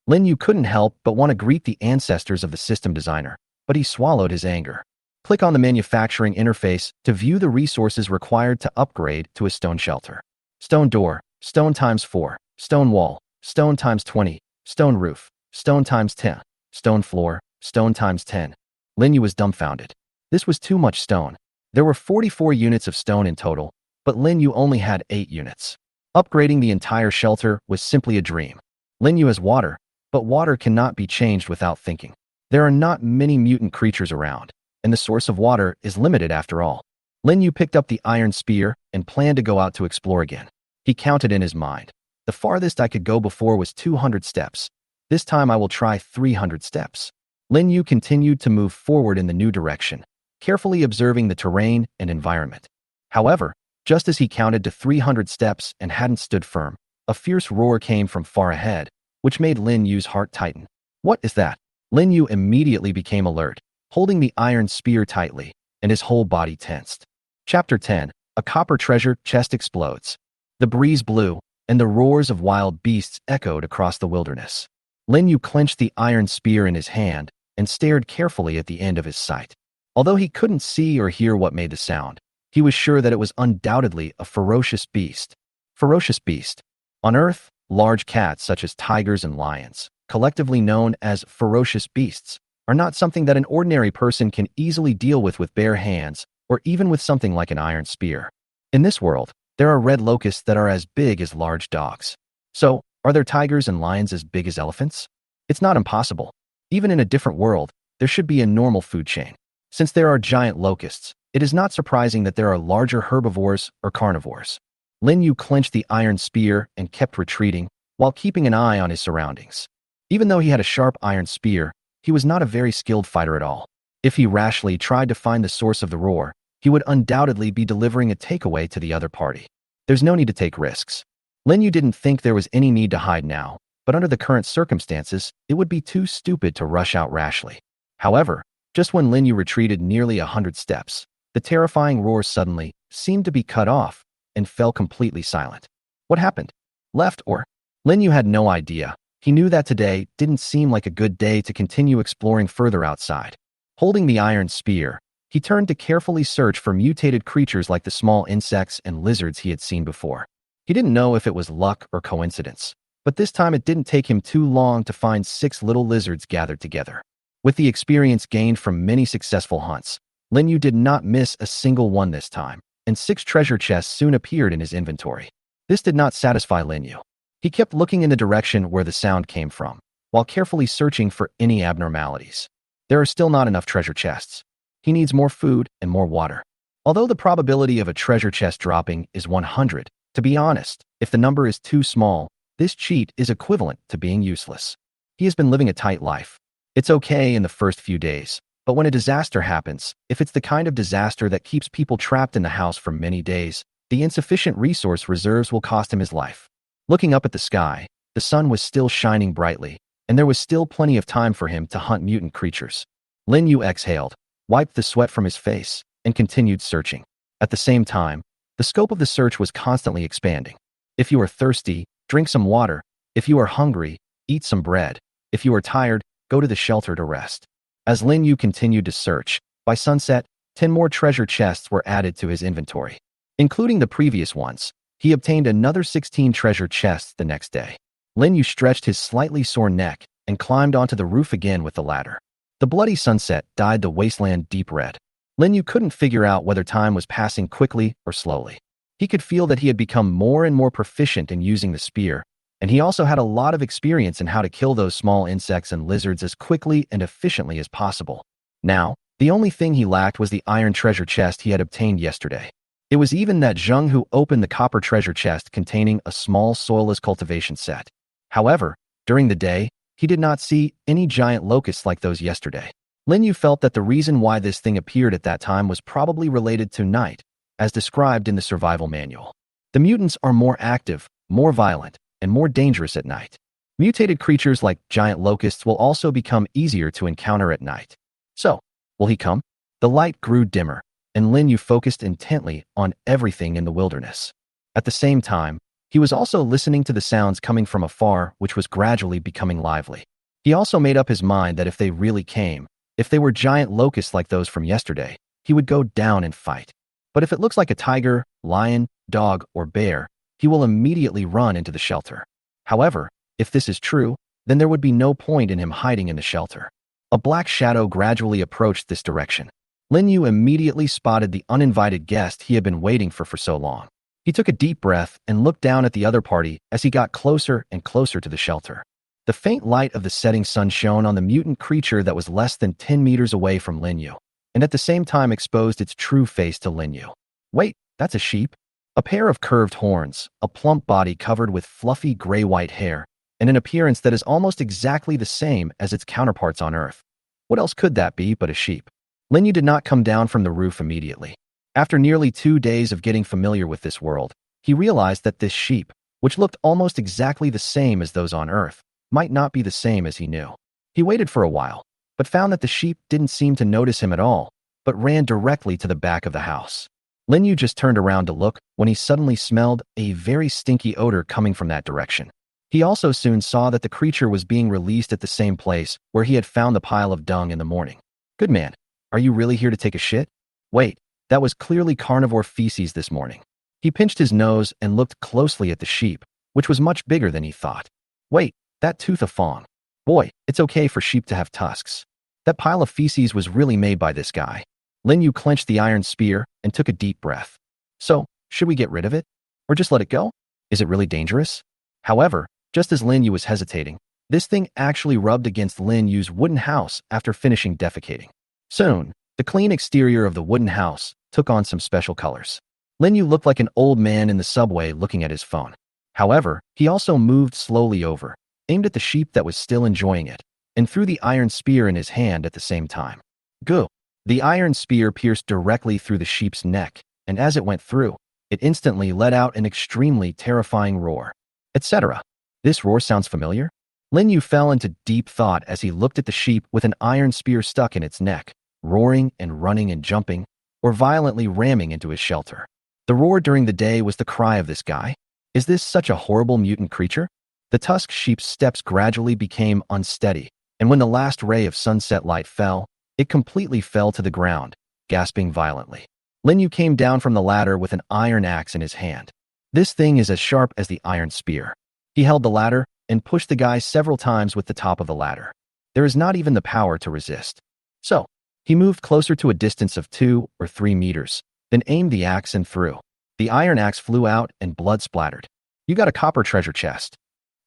Lin Yu couldn't help but want to greet the ancestors of the system designer, but he swallowed his anger. Click on the manufacturing interface to view the resources required to upgrade to a stone shelter. Stone door, stone times 4, stone wall, stone times 20, stone roof, stone times 10, stone floor, stone times 10. Lin Yu was dumbfounded. This was too much stone. There were 44 units of stone in total, but Lin Yu only had 8 units. Upgrading the entire shelter was simply a dream. Lin Yu has water, but water cannot be changed without thinking. There are not many mutant creatures around, and the source of water is limited after all. Lin Yu picked up the iron spear and planned to go out to explore again. He counted in his mind. The farthest I could go before was 200 steps. This time I will try 300 steps. Lin Yu continued to move forward in the new direction, carefully observing the terrain and environment. However, just as he counted to 300 steps and hadn't stood firm, a fierce roar came from far ahead, which made Lin Yu's heart tighten. What is that? Lin Yu immediately became alert, holding the iron spear tightly, and his whole body tensed. Chapter 10. A copper treasure chest explodes. The breeze blew, and the roars of wild beasts echoed across the wilderness. Lin Yu clenched the iron spear in his hand and stared carefully at the end of his sight. Although he couldn't see or hear what made the sound, he was sure that it was undoubtedly a ferocious beast. Ferocious beast. On Earth, large cats such as tigers and lions, collectively known as ferocious beasts, are not something that an ordinary person can easily deal with bare hands or even with something like an iron spear. In this world, there are red locusts that are as big as large dogs. So, are there tigers and lions as big as elephants? It's not impossible. Even in a different world, there should be a normal food chain. Since there are giant locusts, it is not surprising that there are larger herbivores or carnivores. Lin Yu clenched the iron spear and kept retreating while keeping an eye on his surroundings. Even though he had a sharp iron spear, he was not a very skilled fighter at all. If he rashly tried to find the source of the roar, he would undoubtedly be delivering a takeaway to the other party. There's no need to take risks. Lin Yu didn't think there was any need to hide now, but under the current circumstances, it would be too stupid to rush out rashly. However, just when Lin Yu retreated nearly 100 steps, The terrifying roar suddenly seemed to be cut off and fell completely silent. What happened? Left or? Lin Yu had no idea. He knew that today didn't seem like a good day to continue exploring further outside. Holding the iron spear, he turned to carefully search for mutated creatures like the small insects and lizards he had seen before. He didn't know if it was luck or coincidence, but this time it didn't take him too long to find 6 little lizards gathered together. With the experience gained from many successful hunts, Lin Yu did not miss a single one this time, and 6 treasure chests soon appeared in his inventory. This did not satisfy Lin Yu. He kept looking in the direction where the sound came from, while carefully searching for any abnormalities. There are still not enough treasure chests. He needs more food and more water. Although the probability of a treasure chest dropping is 100, to be honest, if the number is too small, this cheat is equivalent to being useless. He has been living a tight life. It's okay in the first few days, but when a disaster happens, if it's the kind of disaster that keeps people trapped in the house for many days, the insufficient resource reserves will cost him his life. Looking up at the sky, the sun was still shining brightly, and there was still plenty of time for him to hunt mutant creatures. Lin Yu exhaled, wiped the sweat from his face, and continued searching. At the same time, the scope of the search was constantly expanding. If you are thirsty, drink some water. If you are hungry, eat some bread. If you are tired, go to the shelter to rest. As Lin Yu continued to search, by sunset, 10 more treasure chests were added to his inventory. Including the previous ones, he obtained another 16 treasure chests the next day. Lin Yu stretched his slightly sore neck and climbed onto the roof again with the ladder. The bloody sunset dyed the wasteland deep red. Lin Yu couldn't figure out whether time was passing quickly or slowly. He could feel that he had become more and more proficient in using the spear, and he also had a lot of experience in how to kill those small insects and lizards as quickly and efficiently as possible. Now, the only thing he lacked was the iron treasure chest he had obtained yesterday. It was even that Zheng who opened the copper treasure chest containing a small soilless cultivation set. However, during the day, he did not see any giant locusts like those yesterday. Lin Yu felt that the reason why this thing appeared at that time was probably related to night, as described in the survival manual. The mutants are more active, more violent, and more dangerous at night. Mutated creatures like giant locusts will also become easier to encounter at night. So, will he come? The light grew dimmer, and Lin Yu focused intently on everything in the wilderness. At the same time, he was also listening to the sounds coming from afar, which was gradually becoming lively. He also made up his mind that if they really came, if they were giant locusts like those from yesterday, he would go down and fight. But if it looks like a tiger, lion, dog, or bear, he will immediately run into the shelter. However, if this is true, then there would be no point in him hiding in the shelter. A black shadow gradually approached this direction. Lin Yu immediately spotted the uninvited guest he had been waiting for so long. He took a deep breath and looked down at the other party as he got closer and closer to the shelter. The faint light of the setting sun shone on the mutant creature that was less than 10 meters away from Lin Yu, and at the same time exposed its true face to Lin Yu. Wait, that's a sheep? A pair of curved horns, a plump body covered with fluffy gray-white hair, and an appearance that is almost exactly the same as its counterparts on Earth. What else could that be but a sheep? Lin Yu did not come down from the roof immediately. After nearly 2 days of getting familiar with this world, he realized that this sheep, which looked almost exactly the same as those on Earth, might not be the same as he knew. He waited for a while, but found that the sheep didn't seem to notice him at all, but ran directly to the back of the house. Lin Yu just turned around to look when he suddenly smelled a very stinky odor coming from that direction. He also soon saw that the creature was being released at the same place where he had found the pile of dung in the morning. Good man, are you really here to take a shit? Wait, that was clearly carnivore feces this morning. He pinched his nose and looked closely at the sheep, which was much bigger than he thought. Wait, that tooth of fawn. Boy, it's okay for sheep to have tusks. That pile of feces was really made by this guy. Lin Yu clenched the iron spear and took a deep breath. So, should we get rid of it? Or just let it go? Is it really dangerous? However, just as Lin Yu was hesitating, this thing actually rubbed against Lin Yu's wooden house after finishing defecating. Soon, the clean exterior of the wooden house took on some special colors. Lin Yu looked like an old man in the subway looking at his phone. However, he also moved slowly over, aimed at the sheep that was still enjoying it, and threw the iron spear in his hand at the same time. Go! The iron spear pierced directly through the sheep's neck, and as it went through, it instantly let out an extremely terrifying roar, etc. This roar sounds familiar? Lin Yu fell into deep thought as he looked at the sheep with an iron spear stuck in its neck, roaring and running and jumping. or violently ramming into his shelter. The roar during the day was the cry of this guy. Is this such a horrible mutant creature? The tusked sheep's steps gradually became unsteady, and when the last ray of sunset light fell, it completely fell to the ground, gasping violently. Lin Yu came down from the ladder with an iron axe in his hand. This thing is as sharp as the iron spear. He held the ladder and pushed the guy several times with the top of the ladder. There is not even the power to resist. So, he moved closer to a distance of 2 or 3 meters, then aimed the axe and threw. The iron axe flew out and blood splattered. You got a copper treasure chest.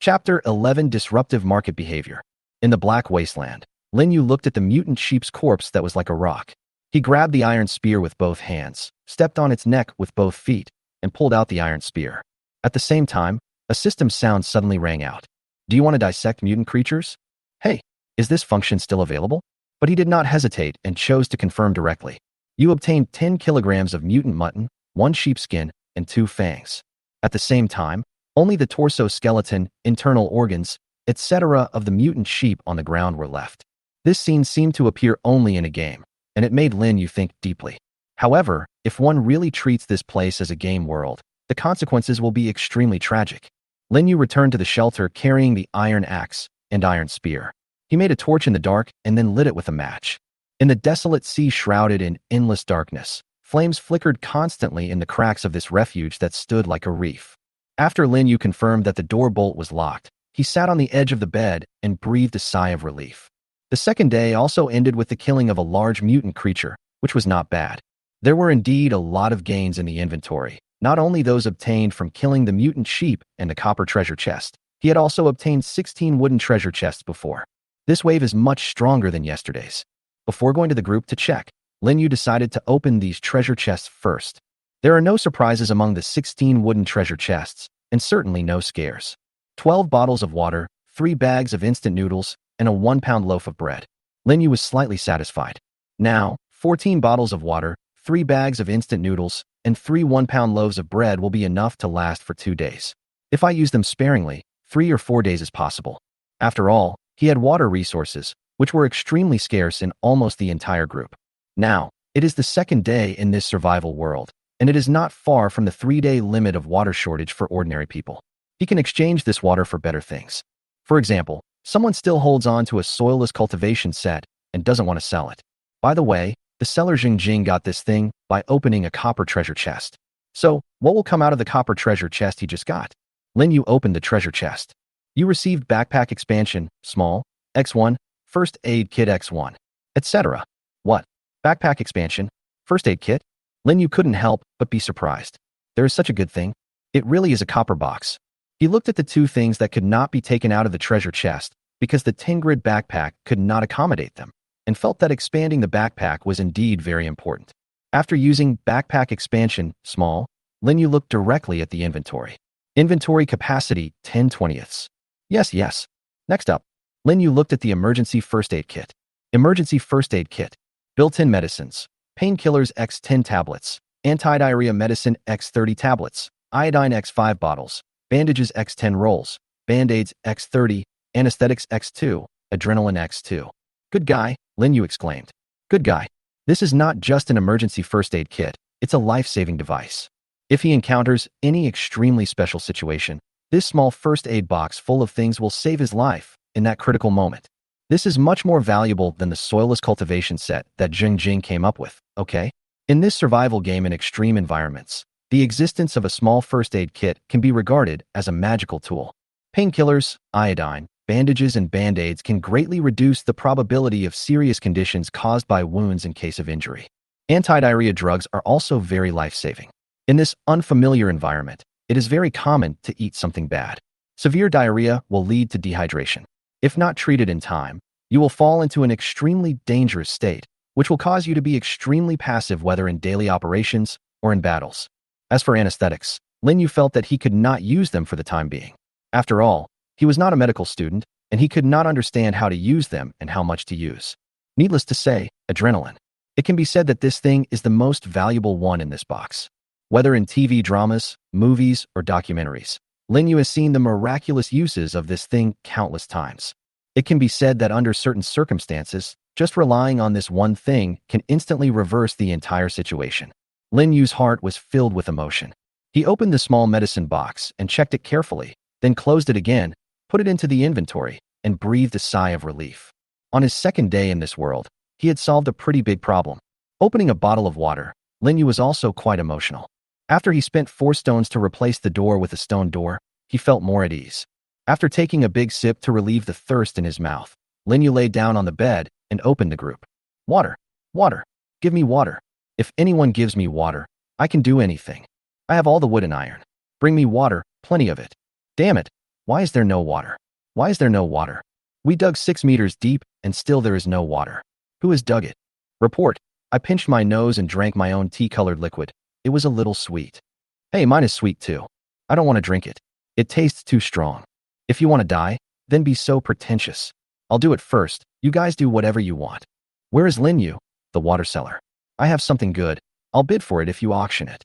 Chapter 11: Disruptive Market Behavior. In the black wasteland, Lin Yu looked at the mutant sheep's corpse that was like a rock. He grabbed the iron spear with both hands, stepped on its neck with both feet, and pulled out the iron spear. At the same time, a system sound suddenly rang out. Do you want to dissect mutant creatures? Hey, is this function still available? But he did not hesitate and chose to confirm directly. You obtained 10 kilograms of mutant mutton, 1 sheepskin, and 2 fangs. At the same time, only the torso, skeleton, internal organs, etc. of the mutant sheep on the ground were left. This scene seemed to appear only in a game, and it made Lin Yu think deeply. However, if one really treats this place as a game world, the consequences will be extremely tragic. Lin Yu returned to the shelter carrying the iron axe and iron spear. He made a torch in the dark and then lit it with a match. In the desolate sea shrouded in endless darkness, flames flickered constantly in the cracks of this refuge that stood like a reef. After Lin Yu confirmed that the door bolt was locked, he sat on the edge of the bed and breathed a sigh of relief. The second day also ended with the killing of a large mutant creature, which was not bad. There were indeed a lot of gains in the inventory, not only those obtained from killing the mutant sheep and the copper treasure chest. He had also obtained 16 wooden treasure chests before. This wave is much stronger than yesterday's. Before going to the group to check, Lin Yu decided to open these treasure chests first. There are no surprises among the 16 wooden treasure chests, and certainly no scares. 12 bottles of water, 3 bags of instant noodles, and a 1-pound loaf of bread. Lin Yu was slightly satisfied. Now, 14 bottles of water, 3 bags of instant noodles, and 3 1-pound loaves of bread will be enough to last for 2 days. If I use them sparingly, 3 or 4 days is possible. After all, he had water resources, which were extremely scarce in almost the entire group. Now, it is the second day in this survival world, and it is not far from the 3-day limit of water shortage for ordinary people. He can exchange this water for better things. For example, someone still holds on to a soilless cultivation set and doesn't want to sell it. By the way, the seller Jingjing got this thing by opening a copper treasure chest. So, what will come out of the copper treasure chest he just got? Lin Yu opened the treasure chest. You received backpack expansion, small, X1, first aid kit X1, etc. What? Backpack expansion? First aid kit? Lin Yu couldn't help but be surprised. There is such a good thing. It really is a copper box. He looked at the 2 things that could not be taken out of the treasure chest because the 10-grid backpack could not accommodate them, and felt that expanding the backpack was indeed very important. After using backpack expansion, small, Lin Yu looked directly at the inventory. Inventory capacity, 10/20ths. Yes. Next up, Lin Yu looked at the emergency first aid kit. Emergency first aid kit. Built-in medicines. Painkillers x 10 tablets. Anti-diarrhea medicine x 30 tablets. Iodine x 5 bottles. Bandages x 10 rolls. Band-aids x 30. Anesthetics x 2. Adrenaline x 2. Good guy, Lin Yu exclaimed. Good guy. This is not just an emergency first aid kit, it's a life-saving device. If he encounters any extremely special situation, this small first aid box full of things will save his life in that critical moment. This is much more valuable than the soilless cultivation set that Jingjing came up with, okay? In this survival game in extreme environments, the existence of a small first aid kit can be regarded as a magical tool. Painkillers, iodine, bandages, and band-aids can greatly reduce the probability of serious conditions caused by wounds in case of injury. Anti-diarrhea drugs are also very life-saving. In this unfamiliar environment, it is very common to eat something bad. Severe diarrhea will lead to dehydration. If not treated in time, you will fall into an extremely dangerous state, which will cause you to be extremely passive whether in daily operations or in battles. As for anesthetics, Lin Yu felt that he could not use them for the time being. After all, he was not a medical student, and he could not understand how to use them and how much to use. Needless to say, adrenaline. It can be said that this thing is the most valuable one in this box. Whether in TV dramas, movies, or documentaries, Lin Yu has seen the miraculous uses of this thing countless times. It can be said that under certain circumstances, Just relying on this one thing can instantly reverse the entire situation. Lin Yu's heart was filled with emotion. He opened the small medicine box and checked it carefully, then closed it again, put it into the inventory, and breathed a sigh of relief. On his second day in this world, he had solved a pretty big problem. Opening a bottle of water, Lin Yu was also quite emotional. After he spent 4 stones to replace the door with a stone door, he felt more at ease. After taking a big sip to relieve the thirst in his mouth, Lin Yu lay down on the bed and opened the group. Water, water, give me water. If anyone gives me water, I can do anything. I have all the wood and iron. Bring me water, plenty of it. Damn it, why is there no water? Why is there no water? We dug 6 meters deep and still there is no water. Who has dug it? Report. I pinched my nose and drank my own tea-colored liquid. It was a little sweet. Hey, mine is sweet too. I don't want to drink it. It tastes too strong. If you want to die, then be so pretentious. I'll do it first. You guys do whatever you want. Where is Lin Yu? The water seller. I have something good. I'll bid for it if you auction it.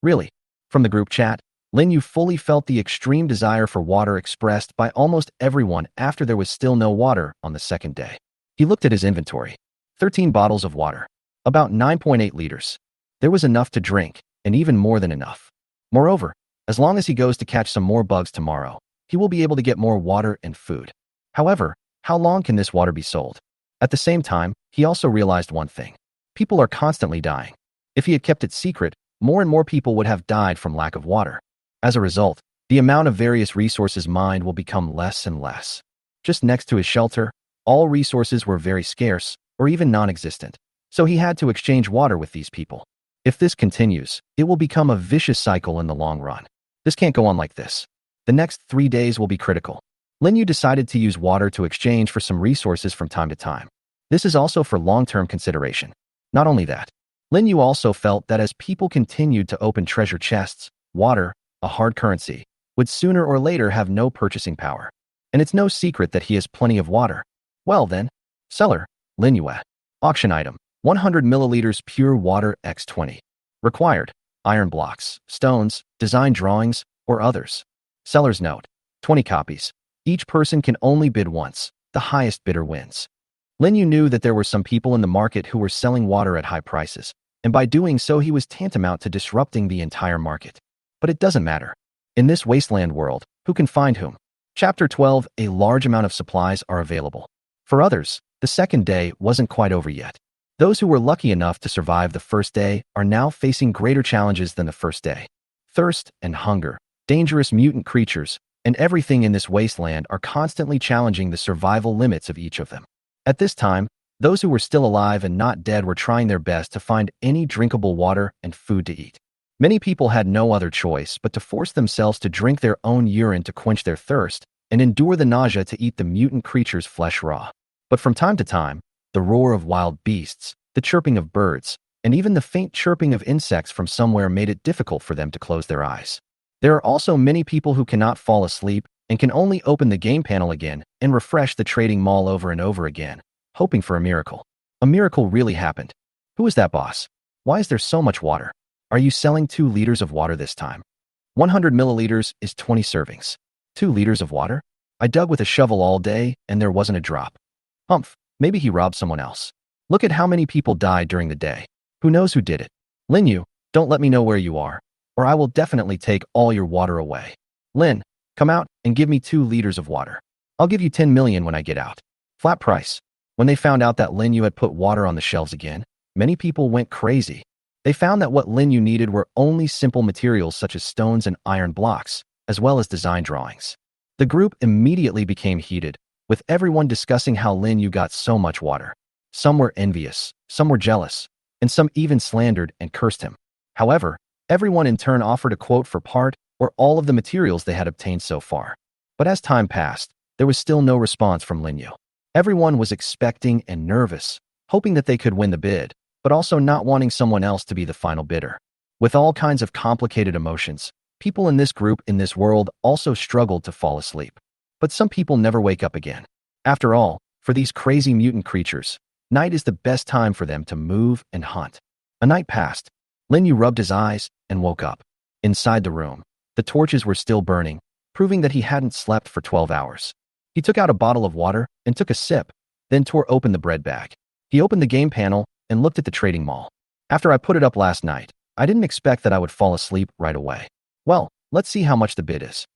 Really? From the group chat, Lin Yu fully felt the extreme desire for water expressed by almost everyone after there was still no water on the second day. He looked at his inventory. 13 bottles of water. About 9.8 liters. There was enough to drink, and even more than enough. Moreover, as long as he goes to catch some more bugs tomorrow, he will be able to get more water and food. However, how long can this water be sold? At the same time, he also realized one thing. People are constantly dying. If he had kept it secret, more and more people would have died from lack of water. As a result, the amount of various resources mined will become less and less. Just next to his shelter, all resources were very scarce, or even non-existent. So he had to exchange water with these people. If this continues, it will become a vicious cycle in the long run. This can't go on like this. The next 3 days will be critical. Lin Yu decided to use water to exchange for some resources from time to time. This is also for long-term consideration. Not only that, Lin Yu also felt that as people continued to open treasure chests, water, a hard currency, would sooner or later have no purchasing power. And it's no secret that he has plenty of water. Well then, seller, Lin Yu. Auction item, 100 milliliters pure water x20. Required, iron blocks, stones, design drawings, or others. Seller's note, 20 copies. Each person can only bid once. The highest bidder wins. Lin Yu knew that there were some people in the market who were selling water at high prices, and by doing so he was tantamount to disrupting the entire market. But it doesn't matter. In this wasteland world, who can find whom? Chapter 12, a large amount of supplies are available. For others, the second day wasn't quite over yet. Those who were lucky enough to survive the first day are now facing greater challenges than the first day. Thirst and hunger, dangerous mutant creatures, and everything in this wasteland are constantly challenging the survival limits of each of them. At this time, those who were still alive and not dead were trying their best to find any drinkable water and food to eat. Many people had no other choice but to force themselves to drink their own urine to quench their thirst and endure the nausea to eat the mutant creature's flesh raw. But from time to time, the roar of wild beasts, the chirping of birds, and even the faint chirping of insects from somewhere made it difficult for them to close their eyes. There are also many people who cannot fall asleep and can only open the game panel again and refresh the trading mall over and over again, hoping for a miracle. A miracle really happened. Who is that boss? Why is there so much water? Are you selling 2 liters of water this time? 100 milliliters is 20 servings. 2 liters of water? I dug with a shovel all day and there wasn't a drop. Humph, maybe he robbed someone else. Look at how many people died during the day. Who knows who did it? Lin Yu, don't let me know where you are, or I will definitely take all your water away. Lin, come out and give me 2 liters of water. I'll give you 10 million when I get out. Flat price. When they found out that Lin Yu had put water on the shelves again, many people went crazy. They found that what Lin Yu needed were only simple materials such as stones and iron blocks, as well as design drawings. The group immediately became heated, with everyone discussing how Lin Yu got so much water. Some were envious, some were jealous, and some even slandered and cursed him. However, everyone in turn offered a quote for part or all of the materials they had obtained so far. But as time passed, there was still no response from Lin Yu. Everyone was expecting and nervous, hoping that they could win the bid, but also not wanting someone else to be the final bidder. With all kinds of complicated emotions, people in this group in this world also struggled to fall asleep. But some people never wake up again. After all, for these crazy mutant creatures, night is the best time for them to move and hunt. A night passed. Lin Yu rubbed his eyes and woke up. Inside the room, the torches were still burning, proving that he hadn't slept for 12 hours. He took out a bottle of water and took a sip, then tore open the bread bag. He opened the game panel and looked at the trading mall. After I put it up last night, I didn't expect that I would fall asleep right away. Well, let's see how much the bid is.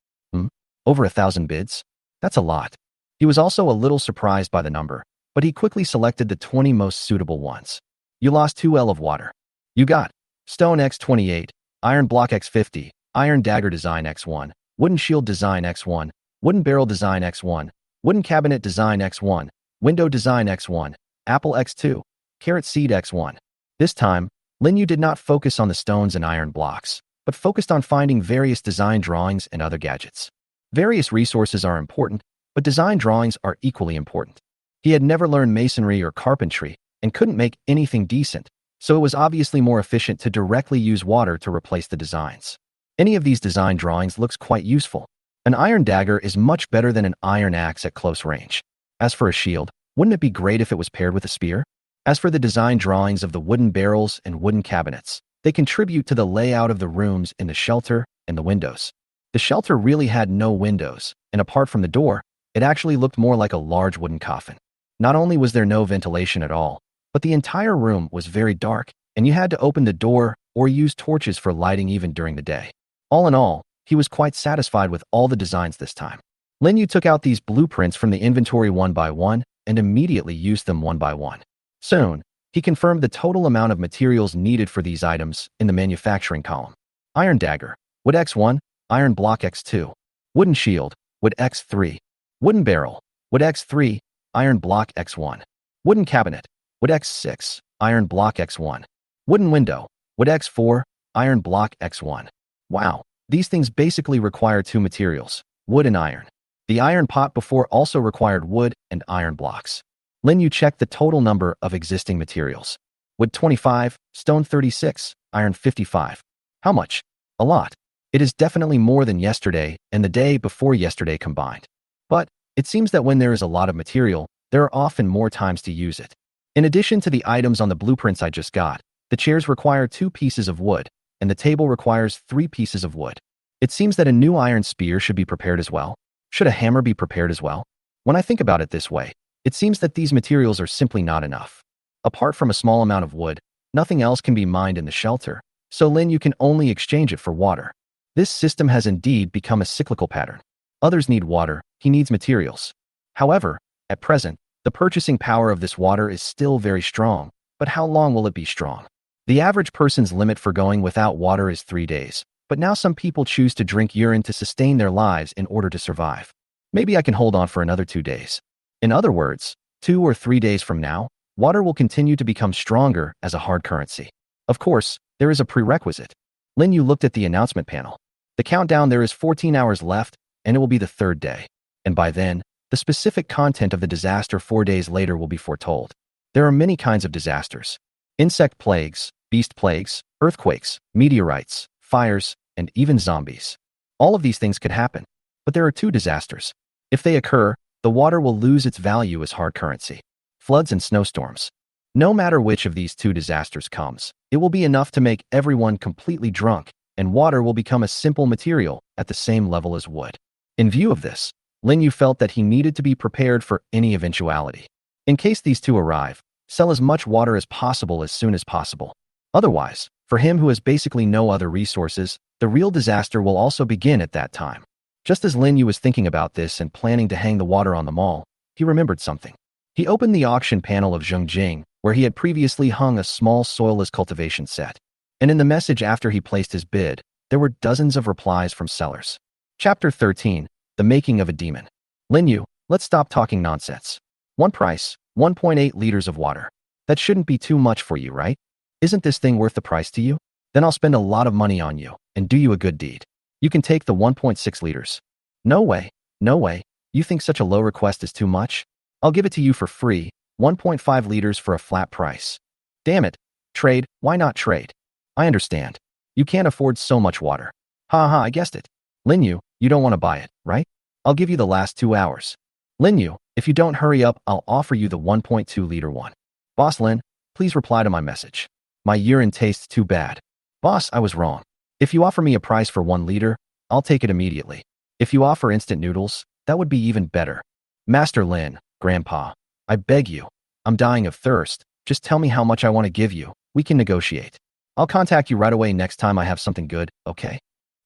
Over 1,000 bids? That's a lot. He was also a little surprised by the number, but he quickly selected the 20 most suitable ones. You lost 2L of water. You got stone X28, iron block X50, iron dagger design X1, wooden shield design X1, wooden barrel design X1, wooden cabinet design X1, window design X1, apple X2, carrot seed X1. This time, Lin Yu did not focus on the stones and iron blocks, but focused on finding various design drawings and other gadgets. Various resources are important, but design drawings are equally important. He had never learned masonry or carpentry and couldn't make anything decent, so it was obviously more efficient to directly use water to replace the designs. Any of these design drawings looks quite useful. An iron dagger is much better than an iron axe at close range. As for a shield, wouldn't it be great if it was paired with a spear? As for the design drawings of the wooden barrels and wooden cabinets, they contribute to the layout of the rooms in the shelter and the windows. The shelter really had no windows, and apart from the door, it actually looked more like a large wooden coffin. Not only was there no ventilation at all, but the entire room was very dark, and you had to open the door or use torches for lighting even during the day. All in all, he was quite satisfied with all the designs this time. Lin Yu took out these blueprints from the inventory one by one and immediately used them one by one. Soon, he confirmed the total amount of materials needed for these items in the manufacturing column. Iron dagger, wood X1, iron block X2. Wooden shield, wood X3. Wooden barrel, wood X3, iron block X1. Wooden cabinet, wood X6, iron block X1. Wooden window, wood X4, iron block X1. Wow, these things basically require two materials, wood and iron. The iron pot before also required wood and iron blocks. Lin Yu checked the total number of existing materials. Wood 25, stone 36, iron 55. How much? A lot. It is definitely more than yesterday and the day before yesterday combined. But it seems that when there is a lot of material, there are often more times to use it. In addition to the items on the blueprints I just got, the chairs require 2 pieces of wood, and the table requires 3 pieces of wood. It seems that a new iron spear should be prepared as well. Should a hammer be prepared as well? When I think about it this way, it seems that these materials are simply not enough. Apart from a small amount of wood, nothing else can be mined in the shelter, so Lin Yu can only exchange it for water. This system has indeed become a cyclical pattern. Others need water, he needs materials. However, at present, the purchasing power of this water is still very strong, but how long will it be strong? The average person's limit for going without water is 3 days, but now some people choose to drink urine to sustain their lives in order to survive. Maybe I can hold on for another 2 days. In other words, 2 or 3 days from now, water will continue to become stronger as a hard currency. Of course, there is a prerequisite. Lin Yu looked at the announcement panel. The countdown, there is 14 hours left, and it will be the 3rd day. And by then, the specific content of the disaster 4 days later will be foretold. There are many kinds of disasters. Insect plagues, beast plagues, earthquakes, meteorites, fires, and even zombies. All of these things could happen. But there are 2 disasters. If they occur, the water will lose its value as hard currency. Floods and snowstorms. No matter which of these 2 disasters comes, it will be enough to make everyone completely drunk, and water will become a simple material at the same level as wood. In view of this, Lin Yu felt that he needed to be prepared for any eventuality. In case these 2 arrive, sell as much water as possible as soon as possible. Otherwise, for him who has basically no other resources, the real disaster will also begin at that time. Just as Lin Yu was thinking about this and planning to hang the water on the mall, he remembered something. He opened the auction panel of Zhengjing, where he had previously hung a small soilless cultivation set. And in the message after he placed his bid, there were dozens of replies from sellers. Chapter 13, The Making of a Demon. Lin Yu, let's stop talking nonsense. One price, 1.8 liters of water. That shouldn't be too much for you, right? Isn't this thing worth the price to you? Then I'll spend a lot of money on you and do you a good deed. You can take the 1.6 liters. No way, no way. You think such a low request is too much? I'll give it to you for free, 1.5 liters for a flat price. Damn it. Trade, why not trade? I understand. You can't afford so much water. Ha ha, I guessed it. Lin Yu, you don't want to buy it, right? I'll give you the last 2 hours. Lin Yu, if you don't hurry up, I'll offer you the 1.2 liter one. Boss Lin, please reply to my message. My urine tastes too bad. Boss, I was wrong. If you offer me a price for 1 liter, I'll take it immediately. If you offer instant noodles, that would be even better. Master Lin, Grandpa, I beg you, I'm dying of thirst. Just tell me how much I want to give you. We can negotiate. I'll contact you right away next time I have something good, okay?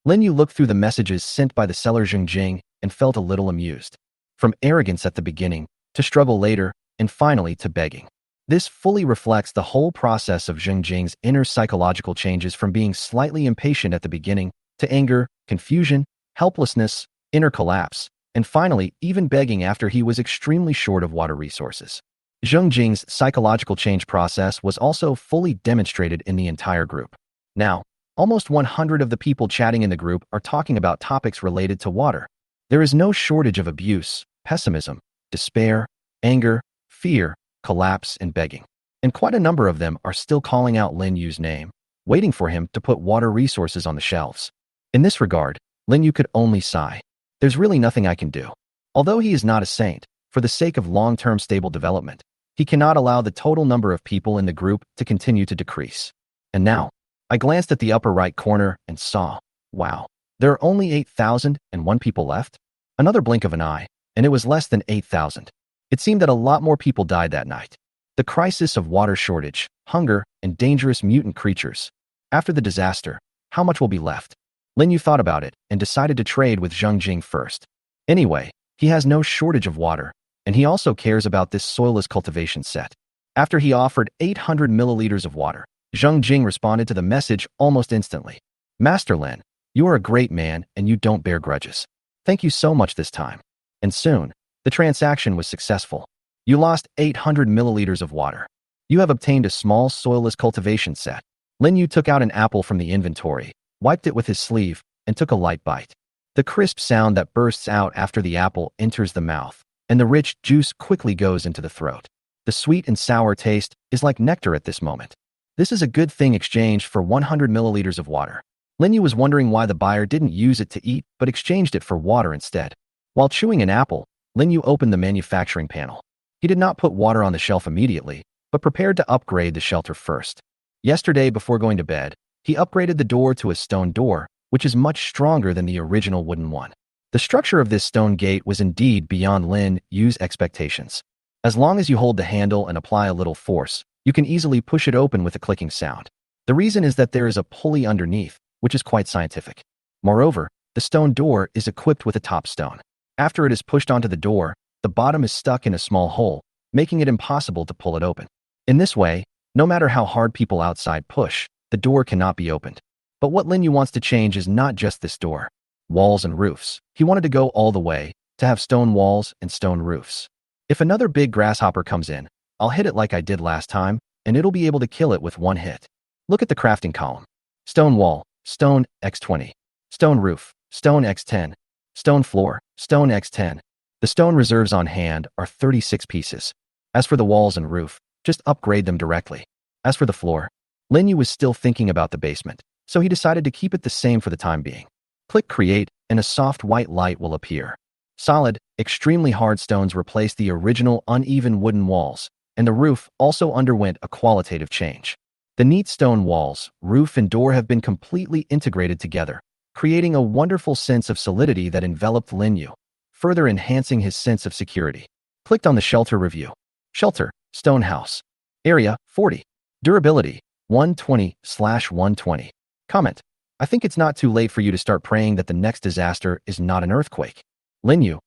Lin Yu looked through the messages sent by the seller Zheng Jing and felt a little amused. From arrogance at the beginning, to struggle later, and finally to begging. This fully reflects the whole process of Zheng Jing's inner psychological changes from being slightly impatient at the beginning to anger, confusion, helplessness, inner collapse, and finally even begging after he was extremely short of water resources. Zheng Jing's psychological change process was also fully demonstrated in the entire group. Now, almost 100 of the people chatting in the group are talking about topics related to water. There is no shortage of abuse, pessimism, despair, anger, fear, collapse, and begging. And quite a number of them are still calling out Lin Yu's name, waiting for him to put water resources on the shelves. In this regard, Lin Yu could only sigh. There's really nothing I can do. Although he is not a saint, for the sake of long-term stable development, he cannot allow the total number of people in the group to continue to decrease. And now, I glanced at the upper right corner and saw, wow, there are only 8,001 people left? Another blink of an eye, and it was less than 8,000. It seemed that a lot more people died that night. The crisis of water shortage, hunger, and dangerous mutant creatures. After the disaster, how much will be left? Lin Yu thought about it and decided to trade with Zheng Jing first. Anyway, he has no shortage of water, and he also cares about this soilless cultivation set. After he offered 800 milliliters of water, Zheng Jing responded to the message almost instantly. Master Lin, you are a great man and you don't bear grudges. Thank you so much this time. And soon, the transaction was successful. You lost 800 milliliters of water. You have obtained a small soilless cultivation set. Lin Yu took out an apple from the inventory, wiped it with his sleeve, and took a light bite. The crisp sound that bursts out after the apple enters the mouth, and the rich juice quickly goes into the throat. The sweet and sour taste is like nectar at this moment. This is a good thing exchanged for 100 milliliters of water. Lin Yu was wondering why the buyer didn't use it to eat but exchanged it for water instead. While chewing an apple, Lin Yu opened the manufacturing panel. He did not put water on the shelf immediately, but prepared to upgrade the shelter first. Yesterday, before going to bed, he upgraded the door to a stone door, which is much stronger than the original wooden one. The structure of this stone gate was indeed beyond Lin Yu's expectations. As long as you hold the handle and apply a little force, you can easily push it open with a clicking sound. The reason is that there is a pulley underneath, which is quite scientific. Moreover, the stone door is equipped with a top stone. After it is pushed onto the door, the bottom is stuck in a small hole, making it impossible to pull it open. In this way, no matter how hard people outside push, the door cannot be opened. But what Lin Yu wants to change is not just this door. Walls and roofs. He wanted to go all the way, to have stone walls and stone roofs. If another big grasshopper comes in, I'll hit it like I did last time, and it'll be able to kill it with one hit. Look at the crafting column. Stone wall, stone x20. Stone roof, stone x10. Stone floor, stone x10. The stone reserves on hand are 36 pieces. As for the walls and roof, just upgrade them directly. As for the floor, Lin Yu was still thinking about the basement, so he decided to keep it the same for the time being. Click Create, and a soft white light will appear. Solid, extremely hard stones replaced the original uneven wooden walls, and the roof also underwent a qualitative change. The neat stone walls, roof, and door have been completely integrated together, creating a wonderful sense of solidity that enveloped Lin Yu, further enhancing his sense of security. Clicked on the shelter review. Shelter, stone house. Area, 40. Durability, 120/120. Comment. I think it's not too late for you to start praying that the next disaster is not an earthquake. Lin Yu.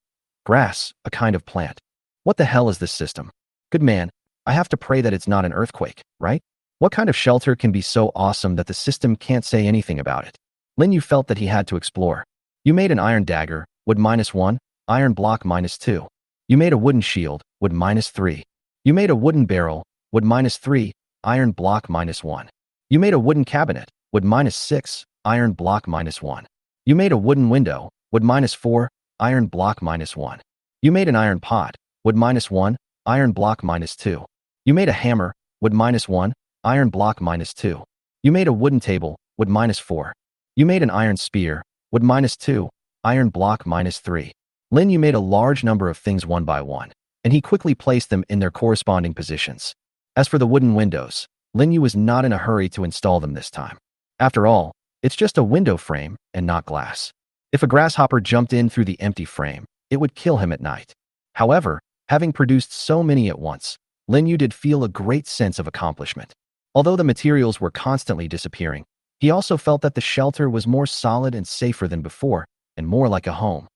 Grass, a kind of plant. What the hell is this system? Good man, I have to pray that it's not an earthquake, right? What kind of shelter can be so awesome that the system can't say anything about it? Lin Yu felt that he had to explore. You made an iron dagger, wood -1, iron block -2. You made a wooden shield, wood -3. You made a wooden barrel, wood -3, iron block -1. You made a wooden cabinet, wood -6, iron block -1. You made a wooden window, wood -4, iron block -1. You made an iron pot, wood -1, iron block -2. You made a hammer, wood -1, iron block -2. You made a wooden table, wood -4. You made an iron spear, wood -2, iron block -3. Lin Yu made a large number of things one by one, and he quickly placed them in their corresponding positions. As for the wooden windows, Lin Yu was not in a hurry to install them this time. After all, it's just a window frame and not glass. If a grasshopper jumped in through the empty frame, it would kill him at night. However, having produced so many at once, Lin Yu did feel a great sense of accomplishment. Although the materials were constantly disappearing, he also felt that the shelter was more solid and safer than before, and more like a home.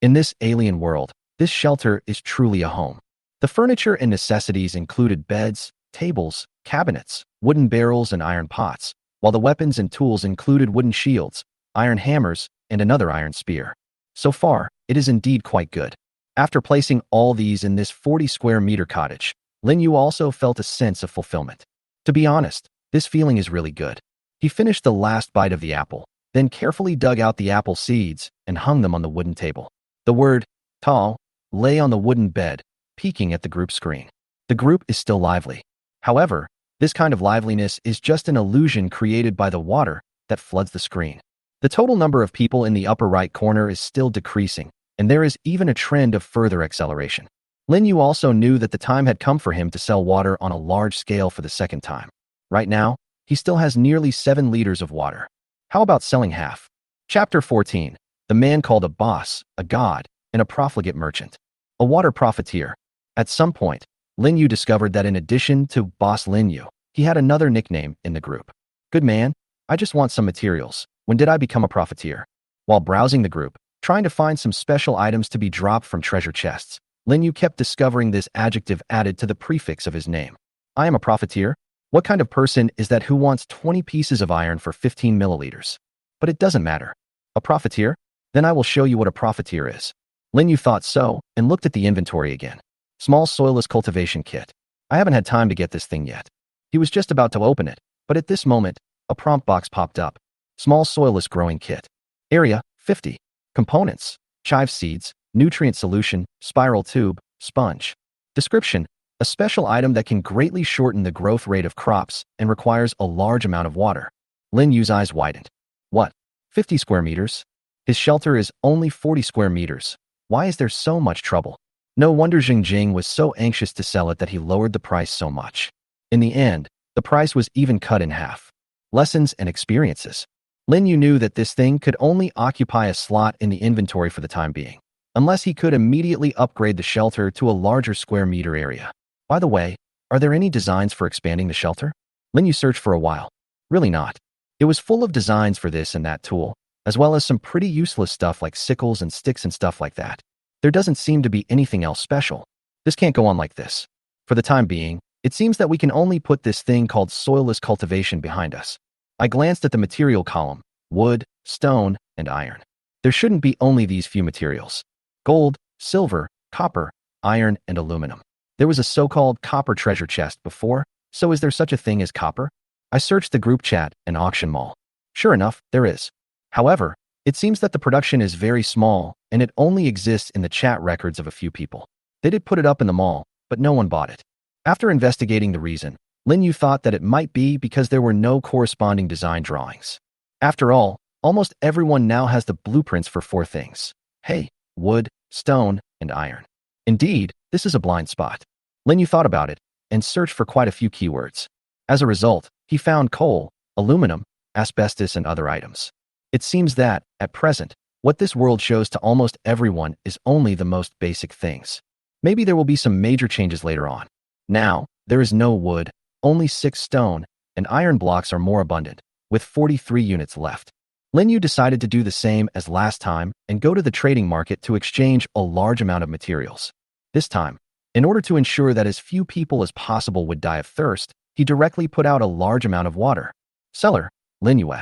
In this alien world, this shelter is truly a home. The furniture and necessities included beds, tables, cabinets, wooden barrels, and iron pots, while the weapons and tools included wooden shields, iron hammers, and another iron spear. So far, it is indeed quite good. After placing all these in this 40 square meter cottage, Lin Yu also felt a sense of fulfillment. To be honest, this feeling is really good. He finished the last bite of the apple, then carefully dug out the apple seeds and hung them on the wooden table. The word, Tall, lay on the wooden bed, peeking at the group screen. The group is still lively. However, this kind of liveliness is just an illusion created by the water that floods the screen. The total number of people in the upper right corner is still decreasing, and there is even a trend of further acceleration. Lin Yu also knew that the time had come for him to sell water on a large scale for the second time. Right now, he still has nearly 7 liters of water. How about selling half? Chapter 14. The man called a boss, a god, and a profligate merchant. A water profiteer. At some point, Lin Yu discovered that in addition to Boss Lin Yu, he had another nickname in the group. Good man, I just want some materials. When did I become a profiteer? While browsing the group, trying to find some special items to be dropped from treasure chests, Lin Yu kept discovering this adjective added to the prefix of his name. I am a profiteer? What kind of person is that who wants 20 pieces of iron for 15 milliliters? But it doesn't matter. A profiteer? Then I will show you what a profiteer is. Lin Yu thought so and looked at the inventory again. Small soilless cultivation kit. I haven't had time to get this thing yet. He was just about to open it, but at this moment, a prompt box popped up. Small soilless growing kit. Area, 50. Components, chive seeds, nutrient solution, spiral tube, sponge. Description, a special item that can greatly shorten the growth rate of crops and requires a large amount of water. Lin Yu's eyes widened. What? 50 square meters? His shelter is only 40 square meters. Why is there so much trouble? No wonder Jing was so anxious to sell it that he lowered the price so much. In the end, the price was even cut in half. Lessons and experiences. Lin Yu knew that this thing could only occupy a slot in the inventory for the time being, unless he could immediately upgrade the shelter to a larger square meter area. By the way, are there any designs for expanding the shelter? Lin Yu searched for a while. Really not. It was full of designs for this and that tool, as well as some pretty useless stuff like sickles and sticks and stuff like that. There doesn't seem to be anything else special. This can't go on like this. For the time being, it seems that we can only put this thing called soilless cultivation behind us. I glanced at the material column: wood, stone, and iron. There shouldn't be only these few materials: gold, silver, copper, iron, and aluminum. There was a so-called copper treasure chest before, so is there such a thing as copper? I searched the group chat and auction mall. Sure enough, there is. However, it seems that the production is very small and it only exists in the chat records of a few people. They did put it up in the mall, but no one bought it. After investigating the reason, Lin Yu thought that it might be because there were no corresponding design drawings. After all, almost everyone now has the blueprints for 4 things: hay, wood, stone, and iron. Indeed, this is a blind spot. Lin Yu thought about it and searched for quite a few keywords. As a result, he found coal, aluminum, asbestos, and other items. It seems that, at present, what this world shows to almost everyone is only the most basic things. Maybe there will be some major changes later on. Now, there is no wood, only 6 stone, and iron blocks are more abundant, with 43 units left. Lin Yu decided to do the same as last time and go to the trading market to exchange a large amount of materials. This time, in order to ensure that as few people as possible would die of thirst, he directly put out a large amount of water. Seller, Lin Yu.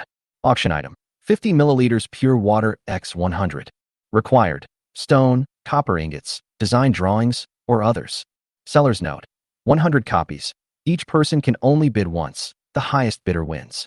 Auction item: 50 milliliters pure water x 100. Required: stone, copper ingots, design drawings, or others. Seller's note: 100 copies. Each person can only bid once. The highest bidder wins.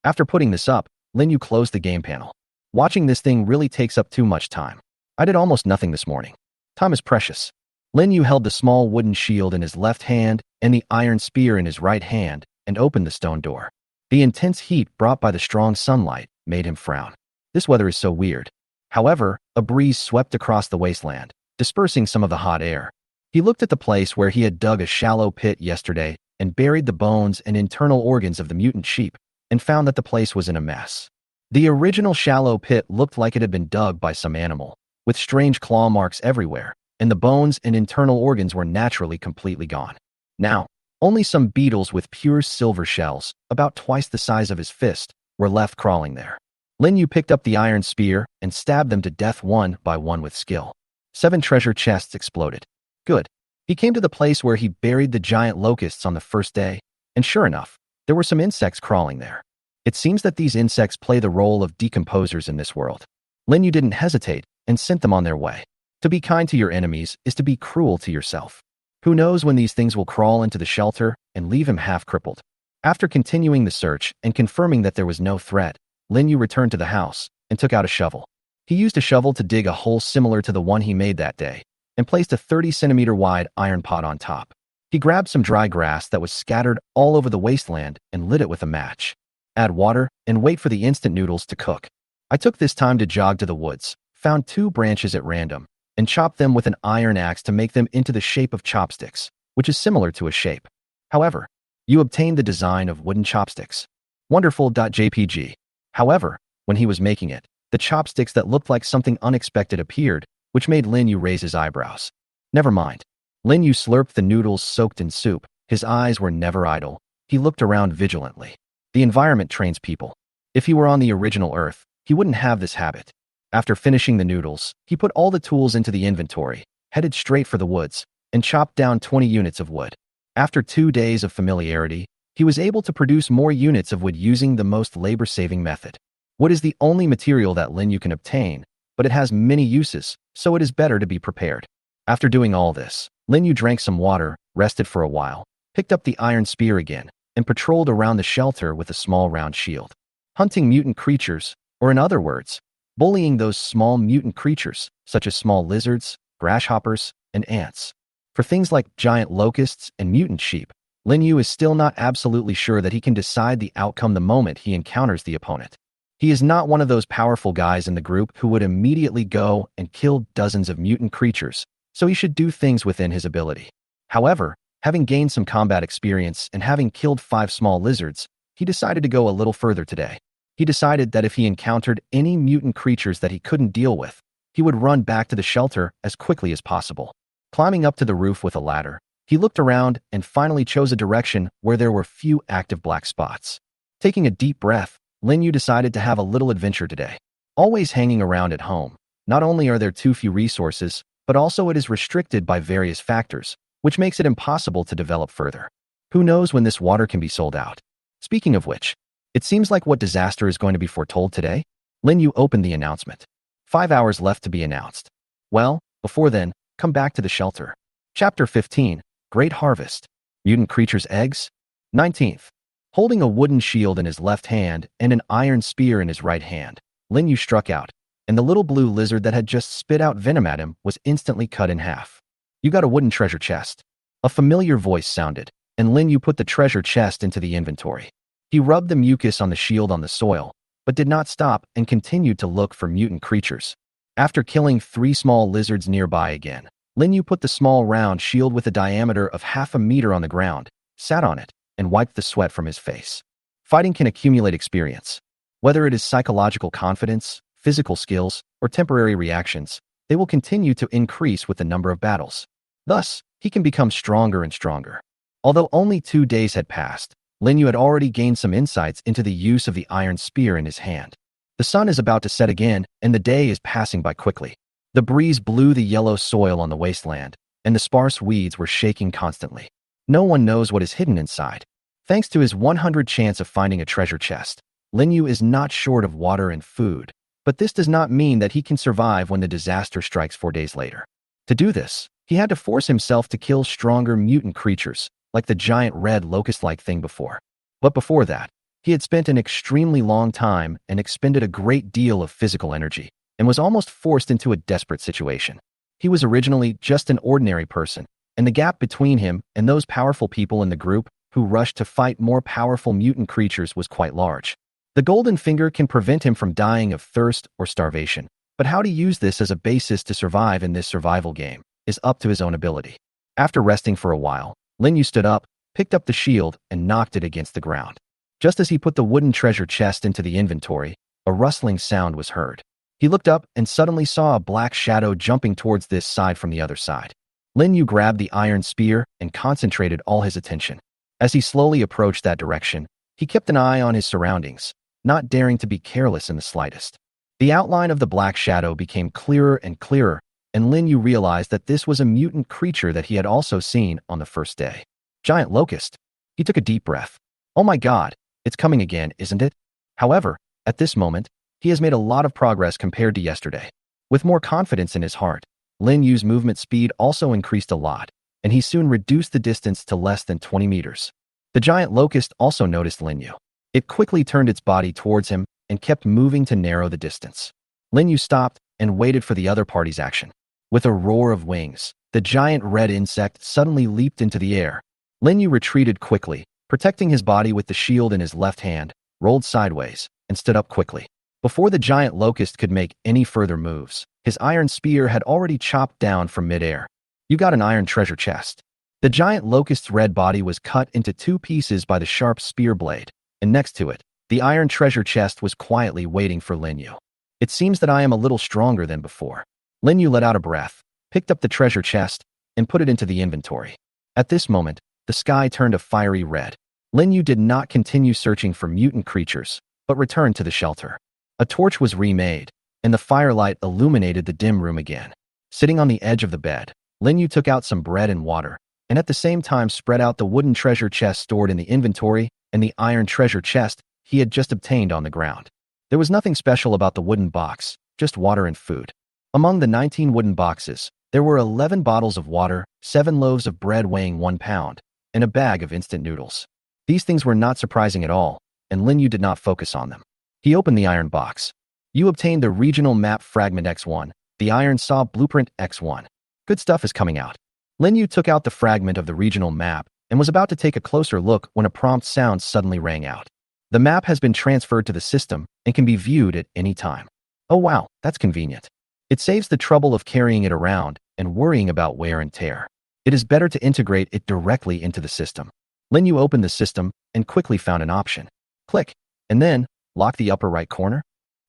After putting this up, Lin Yu closed the game panel. Watching this thing really takes up too much time. I did almost nothing this morning. Time is precious. Lin Yu held the small wooden shield in his left hand and the iron spear in his right hand and opened the stone door. The intense heat brought by the strong sunlight made him frown. This weather is so weird. However, a breeze swept across the wasteland, dispersing some of the hot air. He looked at the place where he had dug a shallow pit yesterday and buried the bones and internal organs of the mutant sheep, and found that the place was in a mess. The original shallow pit looked like it had been dug by some animal, with strange claw marks everywhere, and the bones and internal organs were naturally completely gone. Now, only some beetles with pure silver shells, about twice the size of his fist, were left crawling there. Lin Yu picked up the iron spear and stabbed them to death one by one with skill. 7 treasure chests exploded. Good. He came to the place where he buried the giant locusts on the first day, and sure enough, there were some insects crawling there. It seems that these insects play the role of decomposers in this world. Lin Yu didn't hesitate and sent them on their way. To be kind to your enemies is to be cruel to yourself. Who knows when these things will crawl into the shelter and leave him half crippled. After continuing the search and confirming that there was no threat, Lin Yu returned to the house and took out a shovel. He used a shovel to dig a hole similar to the one he made that day and placed a 30-centimeter wide iron pot on top. He grabbed some dry grass that was scattered all over the wasteland and lit it with a match. Add water and wait for the instant noodles to cook. I took this time to jog to the woods, found 2 branches at random, and chopped them with an iron axe to make them into the shape of chopsticks, which is similar to a shape. However, you obtained the design of wooden chopsticks. Wonderful.jpg. However, when he was making it, the chopsticks that looked like something unexpected appeared, which made Lin Yu raise his eyebrows. Never mind. Lin Yu slurped the noodles soaked in soup. His eyes were never idle. He looked around vigilantly. The environment trains people. If he were on the original Earth, he wouldn't have this habit. After finishing the noodles, he put all the tools into the inventory, headed straight for the woods, and chopped down 20 units of wood. After 2 days of familiarity, he was able to produce more units of wood using the most labor-saving method. Wood is the only material that Lin Yu can obtain, but it has many uses, so it is better to be prepared. After doing all this, Lin Yu drank some water, rested for a while, picked up the iron spear again, and patrolled around the shelter with a small round shield. Hunting mutant creatures, or in other words, bullying those small mutant creatures, such as small lizards, grasshoppers, and ants. For things like giant locusts and mutant sheep, Lin Yu is still not absolutely sure that he can decide the outcome the moment he encounters the opponent. He is not one of those powerful guys in the group who would immediately go and kill dozens of mutant creatures, so he should do things within his ability. However, having gained some combat experience and having killed 5 small lizards, he decided to go a little further today. He decided that if he encountered any mutant creatures that he couldn't deal with, he would run back to the shelter as quickly as possible. Climbing up to the roof with a ladder, he looked around and finally chose a direction where there were few active black spots. Taking a deep breath, Lin Yu decided to have a little adventure today. Always hanging around at home, not only are there too few resources, but also it is restricted by various factors, which makes it impossible to develop further. Who knows when this water can be sold out? Speaking of which, it seems like what disaster is going to be foretold today? Lin Yu opened the announcement. 5 hours left to be announced. Well, before then, come back to the shelter. Chapter 15, Great Harvest. Mutant Creatures' Eggs? 19th. Holding a wooden shield in his left hand and an iron spear in his right hand, Lin Yu struck out, and the little blue lizard that had just spit out venom at him was instantly cut in half. You got a wooden treasure chest. A familiar voice sounded, and Lin Yu put the treasure chest into the inventory. He rubbed the mucus on the shield on the soil, but did not stop and continued to look for mutant creatures. After killing 3 small lizards nearby again, Lin Yu put the small round shield with a diameter of half a meter on the ground, sat on it, and wiped the sweat from his face. Fighting can accumulate experience. Whether it is psychological confidence, physical skills, or temporary reactions, they will continue to increase with the number of battles. Thus, he can become stronger and stronger. Although only 2 days had passed, Lin Yu had already gained some insights into the use of the iron spear in his hand. The sun is about to set again, and the day is passing by quickly. The breeze blew the yellow soil on the wasteland, and the sparse weeds were shaking constantly. No one knows what is hidden inside. Thanks to his 100 chance of finding a treasure chest, Lin Yu is not short of water and food, but this does not mean that he can survive when the disaster strikes 4 days later. To do this, he had to force himself to kill stronger mutant creatures, like the giant red locust-like thing before. But before that, he had spent an extremely long time and expended a great deal of physical energy, and was almost forced into a desperate situation. He was originally just an ordinary person, and the gap between him and those powerful people in the group who rushed to fight more powerful mutant creatures was quite large. The golden finger can prevent him from dying of thirst or starvation, but how to use this as a basis to survive in this survival game is up to his own ability. After resting for a while, Lin Yu stood up, picked up the shield, and knocked it against the ground. Just as he put the wooden treasure chest into the inventory, a rustling sound was heard. He looked up and suddenly saw a black shadow jumping towards this side from the other side. Lin Yu grabbed the iron spear and concentrated all his attention. As he slowly approached that direction, he kept an eye on his surroundings, not daring to be careless in the slightest. The outline of the black shadow became clearer and clearer, and Lin Yu realized that this was a mutant creature that he had also seen on the first day. Giant locust. He took a deep breath. Oh my god, it's coming again, isn't it? However, at this moment, he has made a lot of progress compared to yesterday. With more confidence in his heart, Lin Yu's movement speed also increased a lot, and he soon reduced the distance to less than 20 meters. The giant locust also noticed Lin Yu. It quickly turned its body towards him and kept moving to narrow the distance. Lin Yu stopped and waited for the other party's action. With a roar of wings, the giant red insect suddenly leaped into the air. Lin Yu retreated quickly, protecting his body with the shield in his left hand, rolled sideways, and stood up quickly. Before the giant locust could make any further moves, his iron spear had already chopped down from midair. You got an iron treasure chest. The giant locust's red body was cut into 2 pieces by the sharp spear blade, and next to it, the iron treasure chest was quietly waiting for Lin Yu. It seems that I am a little stronger than before. Lin Yu let out a breath, picked up the treasure chest, and put it into the inventory. At this moment, the sky turned a fiery red. Lin Yu did not continue searching for mutant creatures, but returned to the shelter. A torch was remade, and the firelight illuminated the dim room again. Sitting on the edge of the bed, Lin Yu took out some bread and water, and at the same time spread out the wooden treasure chest stored in the inventory and the iron treasure chest he had just obtained on the ground. There was nothing special about the wooden box, just water and food. Among the 19 wooden boxes, there were 11 bottles of water, 7 loaves of bread weighing 1 pound, and a bag of instant noodles. These things were not surprising at all, and Lin Yu did not focus on them. He opened the iron box. You obtained the regional map fragment X1, the iron saw blueprint X1. Good stuff is coming out. Lin Yu took out the fragment of the regional map and was about to take a closer look when a prompt sound suddenly rang out. The map has been transferred to the system and can be viewed at any time. Oh wow, that's convenient. It saves the trouble of carrying it around and worrying about wear and tear. It is better to integrate it directly into the system. Lin Yu opened the system and quickly found an option. Click, and then lock the upper right corner.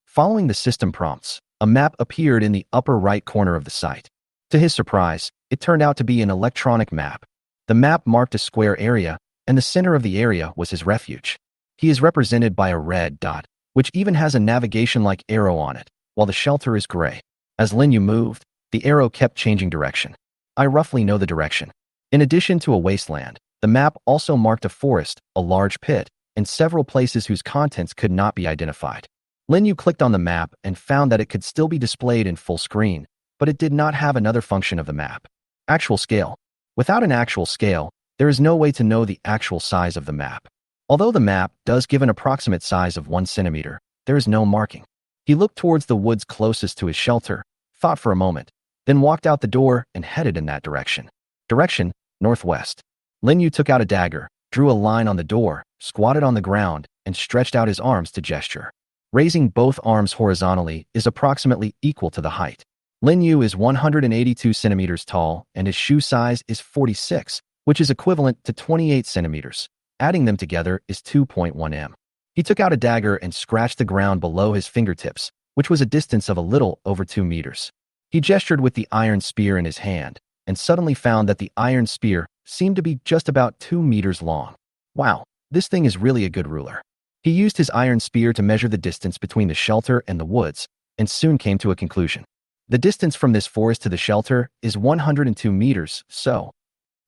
Following the system prompts, a map appeared in the upper right corner of the site. To his surprise, it turned out to be an electronic map. The map marked a square area, and the center of the area was his refuge. He is represented by a red dot, which even has a navigation-like arrow on it, while the shelter is gray. As Lin Yu moved, the arrow kept changing direction. I roughly know the direction. In addition to a wasteland, the map also marked a forest, a large pit, and several places whose contents could not be identified. Lin Yu clicked on the map and found that it could still be displayed in full screen, but it did not have another function of the map. Actual scale. Without an actual scale, there is no way to know the actual size of the map. Although the map does give an approximate size of 1 centimeter, there is no marking. He looked towards the woods closest to his shelter, thought for a moment, then walked out the door and headed in that direction. Direction, northwest. Lin Yu took out a dagger, drew a line on the door, squatted on the ground, and stretched out his arms to gesture. Raising both arms horizontally is approximately equal to the height. Lin Yu is 182 centimeters tall, and his shoe size is 46, which is equivalent to 28 centimeters. Adding them together is 2.1 m. He took out a dagger and scratched the ground below his fingertips, which was a distance of a little over 2 meters. He gestured with the iron spear in his hand, and suddenly found that the iron spear seemed to be just about 2 meters long. Wow, this thing is really a good ruler. He used his iron spear to measure the distance between the shelter and the woods, and soon came to a conclusion. The distance from this forest to the shelter is 102 meters, so.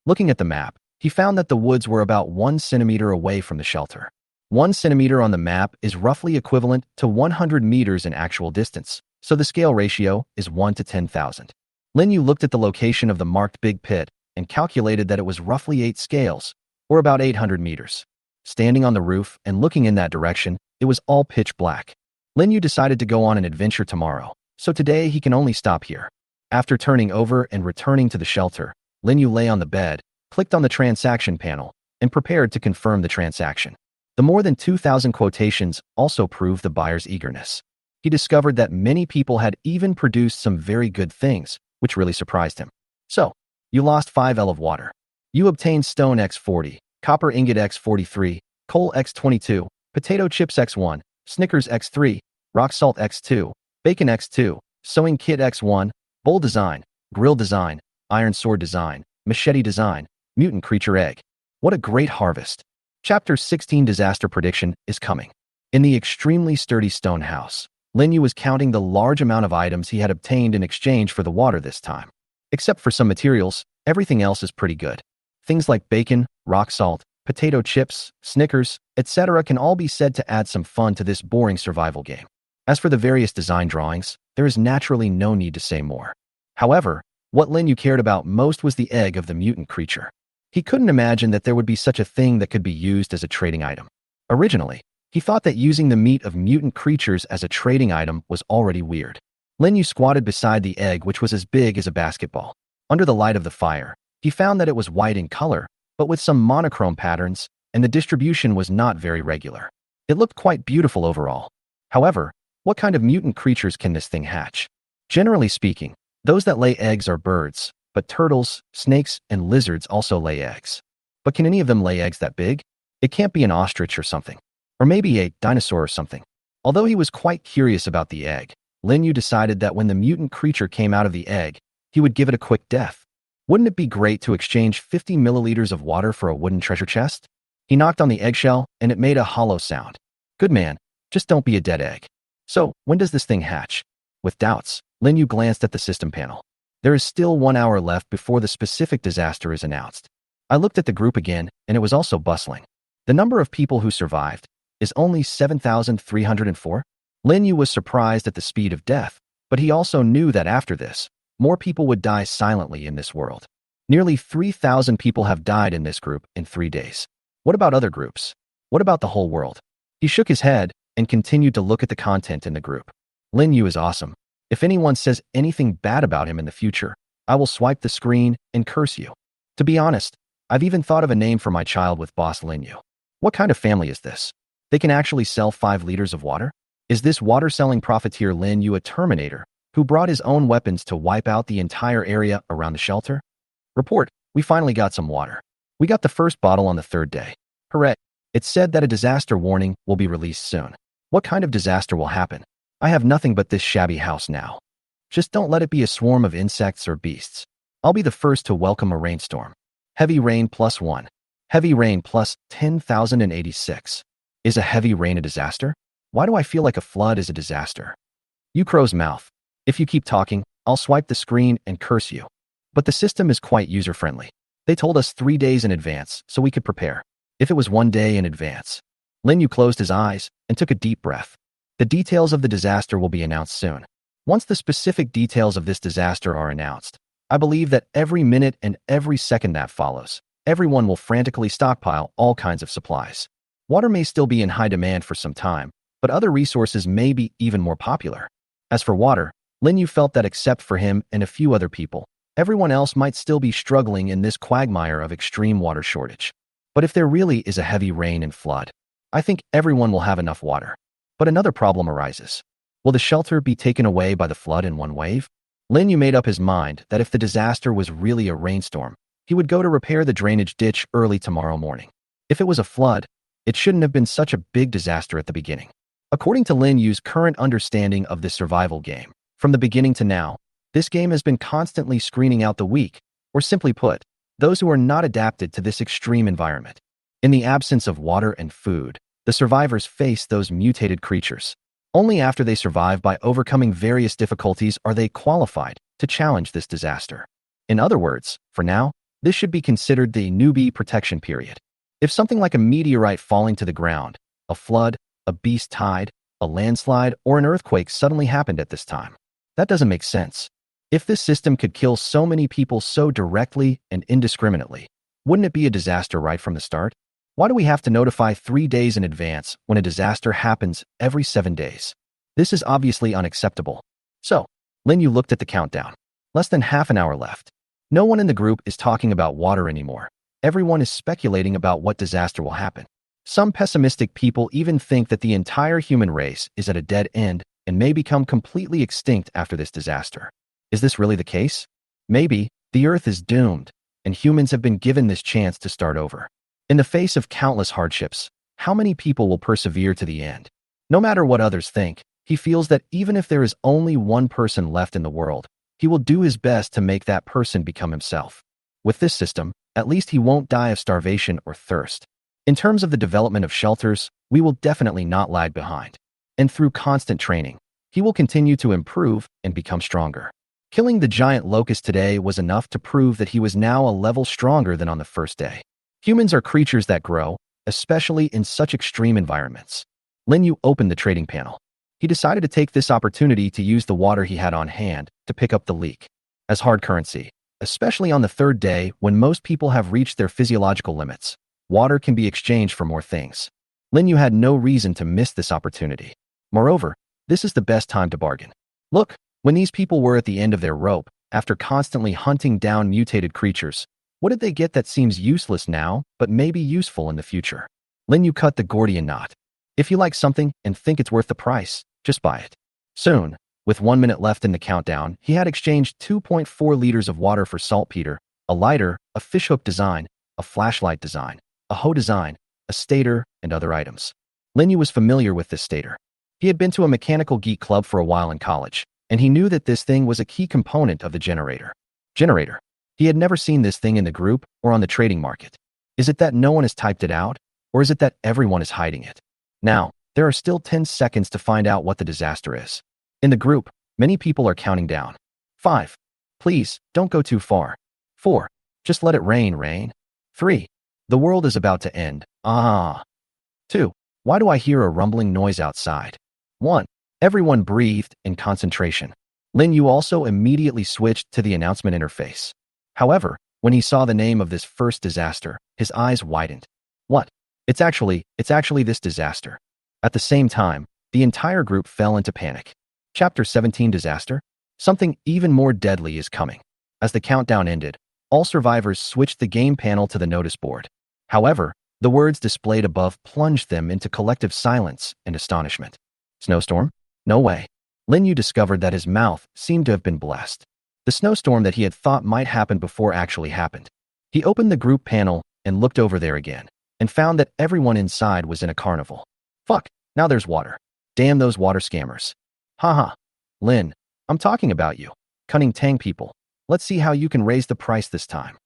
Looking at the map, he found that the woods were about 1 centimeter away from the shelter. 1 centimeter on the map is roughly equivalent to 100 meters in actual distance, so the scale ratio is 1 to 10,000. Lin Yu looked at the location of the marked big pit and calculated that it was roughly 8 scales, or about 800 meters. Standing on the roof and looking in that direction, it was all pitch black. Lin Yu decided to go on an adventure tomorrow, so today he can only stop here. After turning over and returning to the shelter, Lin Yu lay on the bed, clicked on the transaction panel, and prepared to confirm the transaction. The more than 2,000 quotations also proved the buyer's eagerness. He discovered that many people had even produced some very good things, which really surprised him. So, you lost 5L of water. You obtained stone X40, copper ingot X43, coal X22, potato chips X1, Snickers X3, rock salt X2, bacon X2, sewing kit X1, bowl design, grill design, iron sword design, machete design, mutant creature egg. What a great harvest. Chapter 16 Disaster Prediction is coming. In the extremely sturdy stone house, Lin Yu was counting the large amount of items he had obtained in exchange for the water this time. Except for some materials, everything else is pretty good. Things like bacon, rock salt, potato chips, Snickers, etc. can all be said to add some fun to this boring survival game. As for the various design drawings, there is naturally no need to say more. However, what Lin Yu cared about most was the egg of the mutant creature. He couldn't imagine that there would be such a thing that could be used as a trading item. Originally, he thought that using the meat of mutant creatures as a trading item was already weird. Lin Yu squatted beside the egg, which was as big as a basketball. Under the light of the fire, he found that it was white in color, but with some monochrome patterns, and the distribution was not very regular. It looked quite beautiful overall. However, what kind of mutant creatures can this thing hatch? Generally speaking, those that lay eggs are birds, but turtles, snakes, and lizards also lay eggs. But can any of them lay eggs that big? It can't be an ostrich or something. Or maybe a dinosaur or something. Although he was quite curious about the egg, Lin Yu decided that when the mutant creature came out of the egg, he would give it a quick death. Wouldn't it be great to exchange 50 milliliters of water for a wooden treasure chest? He knocked on the eggshell, and it made a hollow sound. Good man, just don't be a dead egg. So, when does this thing hatch? With doubts, Lin Yu glanced at the system panel. There is still 1 hour left before the specific disaster is announced. I looked at the group again, and it was also bustling. The number of people who survived is only 7,304. Lin Yu was surprised at the speed of death, but he also knew that after this, more people would die silently in this world. Nearly 3,000 people have died in this group in 3 days. What about other groups? What about the whole world? He shook his head and continued to look at the content in the group. Lin Yu is awesome. If anyone says anything bad about him in the future, I will swipe the screen and curse you. To be honest, I've even thought of a name for my child with Boss Lin Yu. What kind of family is this? They can actually sell 5 liters of water? Is this water-selling profiteer Lin Yu a Terminator who brought his own weapons to wipe out the entire area around the shelter? Report, we finally got some water. We got the first bottle on the 3rd day. Hooray. It's said that a disaster warning will be released soon. What kind of disaster will happen? I have nothing but this shabby house now. Just don't let it be a swarm of insects or beasts. I'll be the first to welcome a rainstorm. Heavy rain +1. Heavy rain plus 10,086. Is a heavy rain a disaster? Why do I feel like a flood is a disaster? You crow's mouth. If you keep talking, I'll swipe the screen and curse you. But the system is quite user-friendly. They told us 3 days in advance so we could prepare. If it was 1 day in advance. Lin Yu closed his eyes and took a deep breath. The details of the disaster will be announced soon. Once the specific details of this disaster are announced, I believe that every minute and every second that follows, everyone will frantically stockpile all kinds of supplies. Water may still be in high demand for some time, but other resources may be even more popular. As for water, Lin Yu felt that except for him and a few other people, everyone else might still be struggling in this quagmire of extreme water shortage. But if there really is a heavy rain and flood, I think everyone will have enough water. But another problem arises. Will the shelter be taken away by the flood in one wave? Lin Yu made up his mind that if the disaster was really a rainstorm, he would go to repair the drainage ditch early tomorrow morning. If it was a flood, it shouldn't have been such a big disaster at the beginning. According to Lin Yu's current understanding of this survival game, from the beginning to now, this game has been constantly screening out the weak, or simply put, those who are not adapted to this extreme environment. In the absence of water and food, the survivors face those mutated creatures. Only after they survive by overcoming various difficulties are they qualified to challenge this disaster. In other words, for now, this should be considered the newbie protection period. If something like a meteorite falling to the ground, a flood, a beast tide, a landslide, or an earthquake suddenly happened at this time, that doesn't make sense. If this system could kill so many people so directly and indiscriminately, wouldn't it be a disaster right from the start? Why do we have to notify 3 days in advance when a disaster happens every 7 days? This is obviously unacceptable. So, Lin Yu looked at the countdown. Less than half an hour left. No one in the group is talking about water anymore. Everyone is speculating about what disaster will happen. Some pessimistic people even think that the entire human race is at a dead end and may become completely extinct after this disaster. Is this really the case? Maybe the Earth is doomed, and humans have been given this chance to start over. In the face of countless hardships, how many people will persevere to the end? No matter what others think, he feels that even if there is only one person left in the world, he will do his best to make that person become himself. With this system, at least he won't die of starvation or thirst. In terms of the development of shelters, we will definitely not lag behind. And through constant training, he will continue to improve and become stronger. Killing the giant locust today was enough to prove that he was now a level stronger than on the first day. Humans are creatures that grow, especially in such extreme environments. Lin Yu opened the trading panel. He decided to take this opportunity to use the water he had on hand to pick up the leak as hard currency, especially on the third day when most people have reached their physiological limits. Water can be exchanged for more things. Lin Yu had no reason to miss this opportunity. Moreover, this is the best time to bargain. Look, when these people were at the end of their rope, after constantly hunting down mutated creatures, what did they get that seems useless now, but may be useful in the future? Lin Yu cut the Gordian knot. If you like something and think it's worth the price, just buy it. Soon, with 1 minute left in the countdown, he had exchanged 2.4 liters of water for saltpeter, a lighter, a fishhook design, a flashlight design, a hoe design, a stator, and other items. Lin Yu was familiar with this stator. He had been to a mechanical geek club for a while in college, and he knew that this thing was a key component of the generator. Generator. He had never seen this thing in the group or on the trading market. Is it that no one has typed it out, or is it that everyone is hiding it? Now, there are still 10 seconds to find out what the disaster is. In the group, many people are counting down. 5. Please, don't go too far. 4. Just let it rain. 3. The world is about to end. 2. Why do I hear a rumbling noise outside? 1. Everyone breathed in concentration. Lin Yu also immediately switched to the announcement interface. However, when he saw the name of this first disaster, his eyes widened. What? It's actually this disaster. At the same time, the entire group fell into panic. Chapter 17 Disaster? Something even more deadly is coming. As the countdown ended, all survivors switched the game panel to the notice board. However, the words displayed above plunged them into collective silence and astonishment. Snowstorm? No way. Lin Yu discovered that his mouth seemed to have been blessed. The snowstorm that he had thought might happen before actually happened. He opened the group panel and looked over there again, and found that everyone inside was in a carnival. Fuck, now there's water. Damn those water scammers. Haha. Lin, I'm talking about you. Cunning Tang people. Let's see how you can raise the price this time.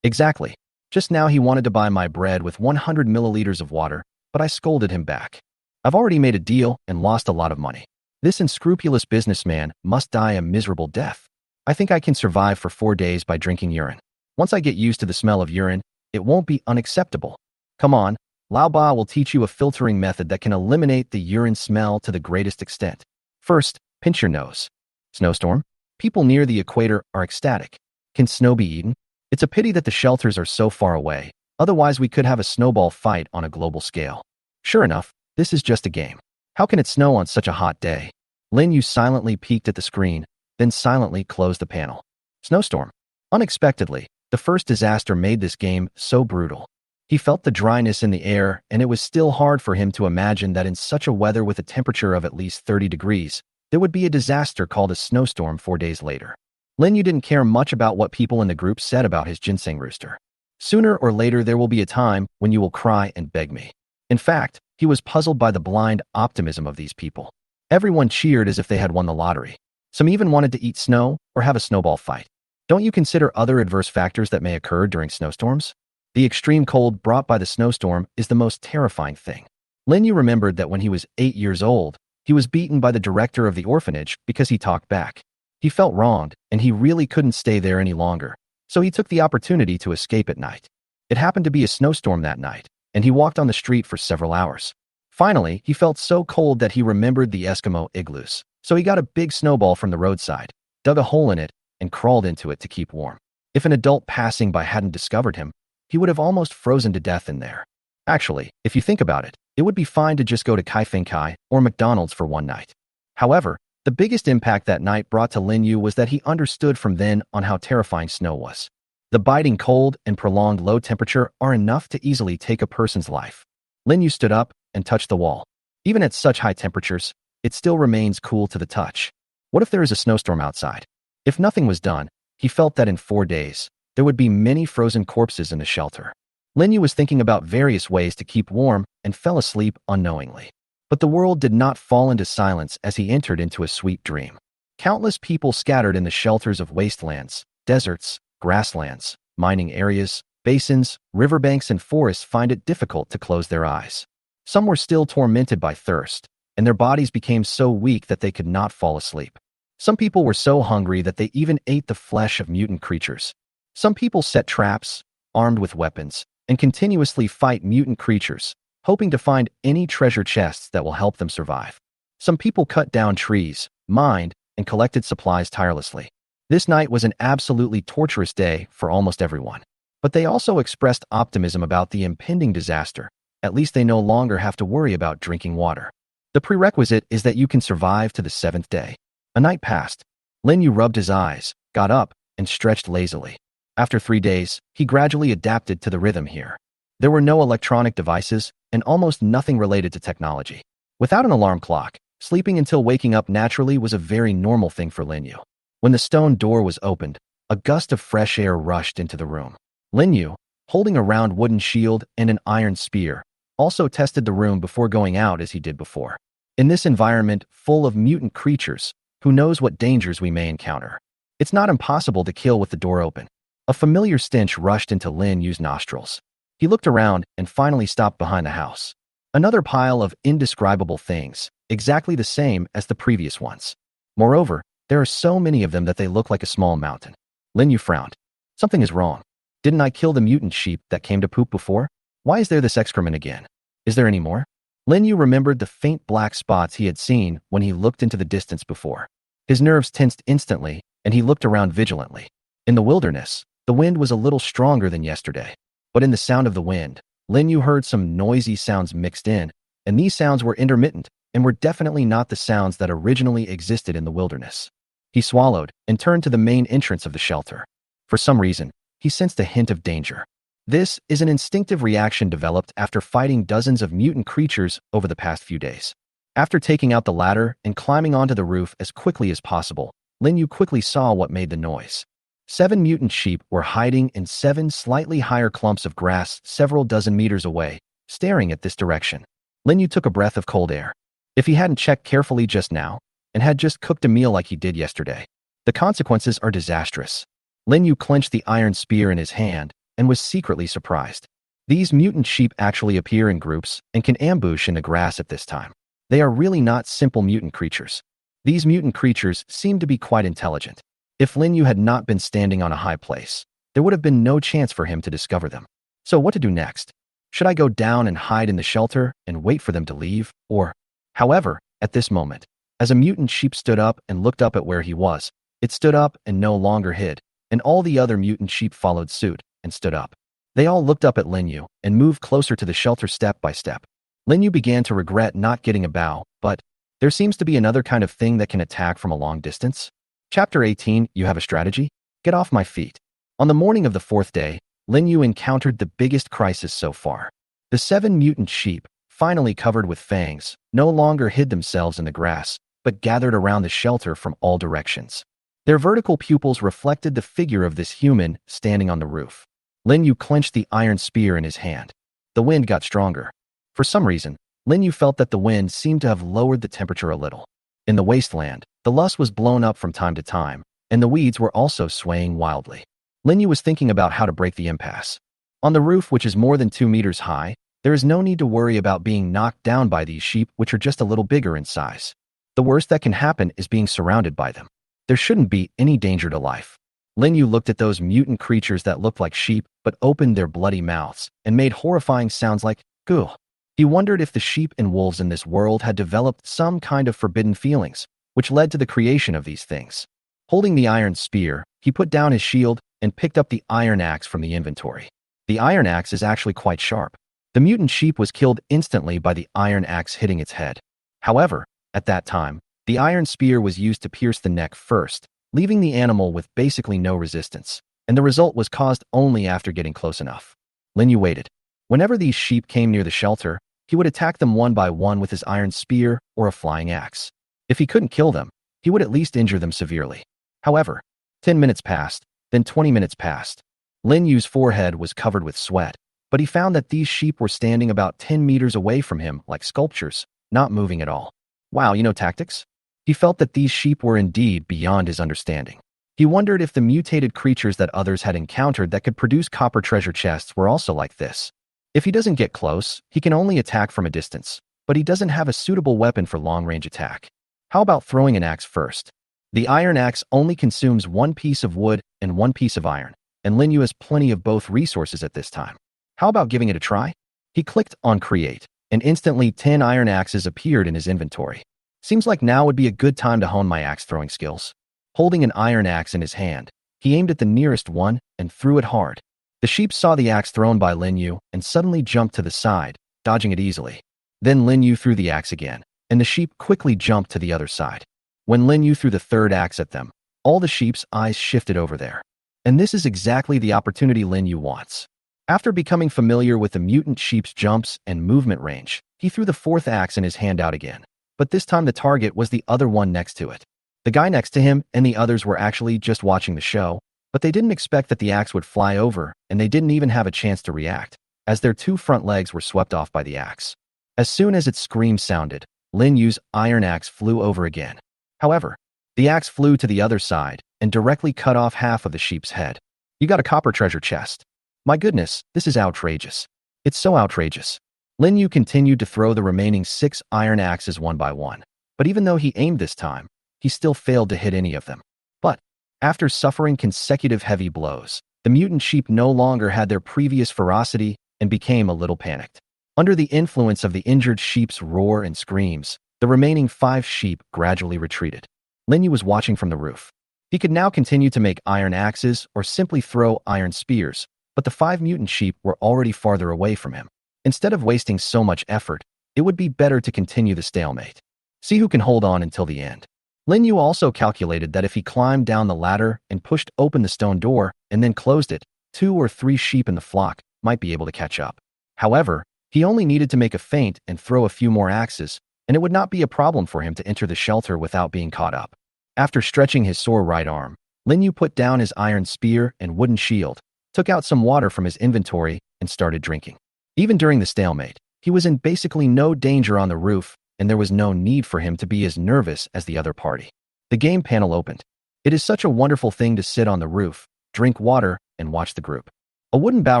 Exactly. Just now he wanted to buy my bread with 100 milliliters of water, but I scolded him back. I've already made a deal and lost a lot of money. This unscrupulous businessman must die a miserable death. I think I can survive for 4 days by drinking urine. Once I get used to the smell of urine, it won't be unacceptable. Come on, Lao Ba will teach you a filtering method that can eliminate the urine smell to the greatest extent. First, pinch your nose. Snowstorm? People near the equator are ecstatic. Can snow be eaten? It's a pity that the shelters are so far away, otherwise we could have a snowball fight on a global scale. Sure enough, this is just a game. How can it snow on such a hot day? Lin Yu silently peeked at the screen, then silently closed the panel. Snowstorm. Unexpectedly, the first disaster made this game so brutal. He felt the dryness in the air, and it was still hard for him to imagine that in such a weather with a temperature of at least 30 degrees, there would be a disaster called a snowstorm 4 days later. Lin Yu didn't care much about what people in the group said about his ginseng rooster. Sooner or later there will be a time when you will cry and beg me. In fact, he was puzzled by the blind optimism of these people. Everyone cheered as if they had won the lottery. Some even wanted to eat snow or have a snowball fight. Don't you consider other adverse factors that may occur during snowstorms? The extreme cold brought by the snowstorm is the most terrifying thing. Lin Yu remembered that when he was 8 years old, he was beaten by the director of the orphanage because he talked back. He felt wronged, and he really couldn't stay there any longer, so he took the opportunity to escape at night. It happened to be a snowstorm that night, and he walked on the street for several hours. Finally, he felt so cold that he remembered the Eskimo igloos, so he got a big snowball from the roadside, dug a hole in it, and crawled into it to keep warm. If an adult passing by hadn't discovered him, he would have almost frozen to death in there. Actually, if you think about it, it would be fine to just go to Kaifeng Kai or McDonald's for one night. However, the biggest impact that night brought to Lin Yu was that he understood from then on how terrifying snow was. The biting cold and prolonged low temperature are enough to easily take a person's life. Lin Yu stood up and touched the wall. Even at such high temperatures, it still remains cool to the touch. What if there is a snowstorm outside? If nothing was done, he felt that in 4 days, there would be many frozen corpses in the shelter. Lin Yu was thinking about various ways to keep warm and fell asleep unknowingly. But the world did not fall into silence as he entered into a sweet dream. Countless people scattered in the shelters of wastelands, deserts, grasslands, mining areas, basins, riverbanks, and forests find it difficult to close their eyes. Some were still tormented by thirst, and their bodies became so weak that they could not fall asleep. Some people were so hungry that they even ate the flesh of mutant creatures. Some people set traps, armed with weapons, and continuously fight mutant creatures, hoping to find any treasure chests that will help them survive. Some people cut down trees, mined, and collected supplies tirelessly. This night was an absolutely torturous day for almost everyone. But they also expressed optimism about the impending disaster. At least they no longer have to worry about drinking water. The prerequisite is that you can survive to the 7th day. A night passed. Lin Yu rubbed his eyes, got up, and stretched lazily. After 3 days, he gradually adapted to the rhythm here. There were no electronic devices and almost nothing related to technology. Without an alarm clock, sleeping until waking up naturally was a very normal thing for Lin Yu. When the stone door was opened, a gust of fresh air rushed into the room. Lin Yu, holding a round wooden shield and an iron spear, also tested the room before going out as he did before. In this environment full of mutant creatures, who knows what dangers we may encounter? It's not impossible to kill with the door open. A familiar stench rushed into Lin Yu's nostrils. He looked around and finally stopped behind the house. Another pile of indescribable things, exactly the same as the previous ones. Moreover, there are so many of them that they look like a small mountain. Lin Yu frowned. Something is wrong. Didn't I kill the mutant sheep that came to poop before? Why is there this excrement again? Is there any more? Lin Yu remembered the faint black spots he had seen when he looked into the distance before. His nerves tensed instantly, and he looked around vigilantly. In the wilderness, the wind was a little stronger than yesterday. But in the sound of the wind, Lin Yu heard some noisy sounds mixed in, and these sounds were intermittent and were definitely not the sounds that originally existed in the wilderness. He swallowed and turned to the main entrance of the shelter. For some reason, he sensed a hint of danger. This is an instinctive reaction developed after fighting dozens of mutant creatures over the past few days. After taking out the ladder and climbing onto the roof as quickly as possible, Lin Yu quickly saw what made the noise. 7 mutant sheep were hiding in 7 slightly higher clumps of grass several dozen meters away, staring at this direction. Lin Yu took a breath of cold air. If he hadn't checked carefully just now, and had just cooked a meal like he did yesterday, the consequences are disastrous. Lin Yu clenched the iron spear in his hand and was secretly surprised. These mutant sheep actually appear in groups and can ambush in the grass at this time. They are really not simple mutant creatures. These mutant creatures seem to be quite intelligent. If Lin Yu had not been standing on a high place, there would have been no chance for him to discover them. So what to do next? Should I go down and hide in the shelter and wait for them to leave? Or, however, at this moment, as a mutant sheep stood up and looked up at where he was, it stood up and no longer hid, and all the other mutant sheep followed suit and stood up. They all looked up at Lin Yu and moved closer to the shelter step by step. Lin Yu began to regret not getting a bow, but there seems to be another kind of thing that can attack from a long distance. Chapter 18, You Have a Strategy? Get off my feet. On the morning of the 4th day, Lin Yu encountered the biggest crisis so far. The 7 mutant sheep, finally covered with fangs, no longer hid themselves in the grass, but gathered around the shelter from all directions. Their vertical pupils reflected the figure of this human standing on the roof. Lin Yu clenched the iron spear in his hand. The wind got stronger. For some reason, Lin Yu felt that the wind seemed to have lowered the temperature a little. In the wasteland, the loess was blown up from time to time, and the weeds were also swaying wildly. Lin Yu was thinking about how to break the impasse. On the roof, which is more than 2 meters high, there is no need to worry about being knocked down by these sheep, which are just a little bigger in size. The worst that can happen is being surrounded by them. There shouldn't be any danger to life. Lin Yu looked at those mutant creatures that looked like sheep but opened their bloody mouths and made horrifying sounds like goo. He wondered if the sheep and wolves in this world had developed some kind of forbidden feelings, which led to the creation of these things. Holding the iron spear, he put down his shield and picked up the iron axe from the inventory. The iron axe is actually quite sharp. The mutant sheep was killed instantly by the iron axe hitting its head. However, at that time, the iron spear was used to pierce the neck first, leaving the animal with basically no resistance, and the result was caused only after getting close enough. Lin Yu waited. Whenever these sheep came near the shelter, he would attack them one by one with his iron spear or a flying axe. If he couldn't kill them, he would at least injure them severely. However, 10 minutes passed, then 20 minutes passed. Lin Yu's forehead was covered with sweat, but he found that these sheep were standing about 10 meters away from him like sculptures, not moving at all. Wow, you know tactics? He felt that these sheep were indeed beyond his understanding. He wondered if the mutated creatures that others had encountered that could produce copper treasure chests were also like this. If he doesn't get close, he can only attack from a distance, but he doesn't have a suitable weapon for long-range attack. How about throwing an axe first? The iron axe only consumes one piece of wood and one piece of iron, and Lin Yu has plenty of both resources at this time. How about giving it a try? He clicked on Create, and instantly 10 iron axes appeared in his inventory. Seems like now would be a good time to hone my axe-throwing skills. Holding an iron axe in his hand, he aimed at the nearest one and threw it hard. The sheep saw the axe thrown by Lin Yu and suddenly jumped to the side, dodging it easily. Then Lin Yu threw the axe again, and the sheep quickly jumped to the other side. When Lin Yu threw the third axe at them, all the sheep's eyes shifted over there. And this is exactly the opportunity Lin Yu wants. After becoming familiar with the mutant sheep's jumps and movement range, he threw the fourth axe in his hand out again. But this time the target was the other one next to it. The guy next to him and the others were actually just watching the show, but they didn't expect that the axe would fly over, and they didn't even have a chance to react, as their two front legs were swept off by the axe. As soon as its scream sounded, Lin Yu's iron axe flew over again. However, the axe flew to the other side and directly cut off half of the sheep's head. You got a copper treasure chest. My goodness, this is outrageous. It's so outrageous. Lin Yu continued to throw the remaining 6 iron axes one by one, but even though he aimed this time, he still failed to hit any of them. But after suffering consecutive heavy blows, the mutant sheep no longer had their previous ferocity and became a little panicked. Under the influence of the injured sheep's roar and screams, the remaining 5 sheep gradually retreated. Lin Yu was watching from the roof. He could now continue to make iron axes or simply throw iron spears, but the 5 mutant sheep were already farther away from him. Instead of wasting so much effort, it would be better to continue the stalemate. See who can hold on until the end. Lin Yu also calculated that if he climbed down the ladder and pushed open the stone door and then closed it, 2 or 3 sheep in the flock might be able to catch up. However, he only needed to make a feint and throw a few more axes, and it would not be a problem for him to enter the shelter without being caught up. After stretching his sore right arm, Lin Yu put down his iron spear and wooden shield, took out some water from his inventory, and started drinking. Even during the stalemate, he was in basically no danger on the roof, and there was no need for him to be as nervous as the other party. The game panel opened. It is such a wonderful thing to sit on the roof, drink water, and watch the group. A wooden bow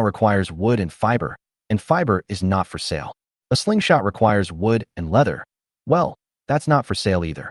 requires wood and fiber is not for sale. A slingshot requires wood and leather. Well, that's not for sale either.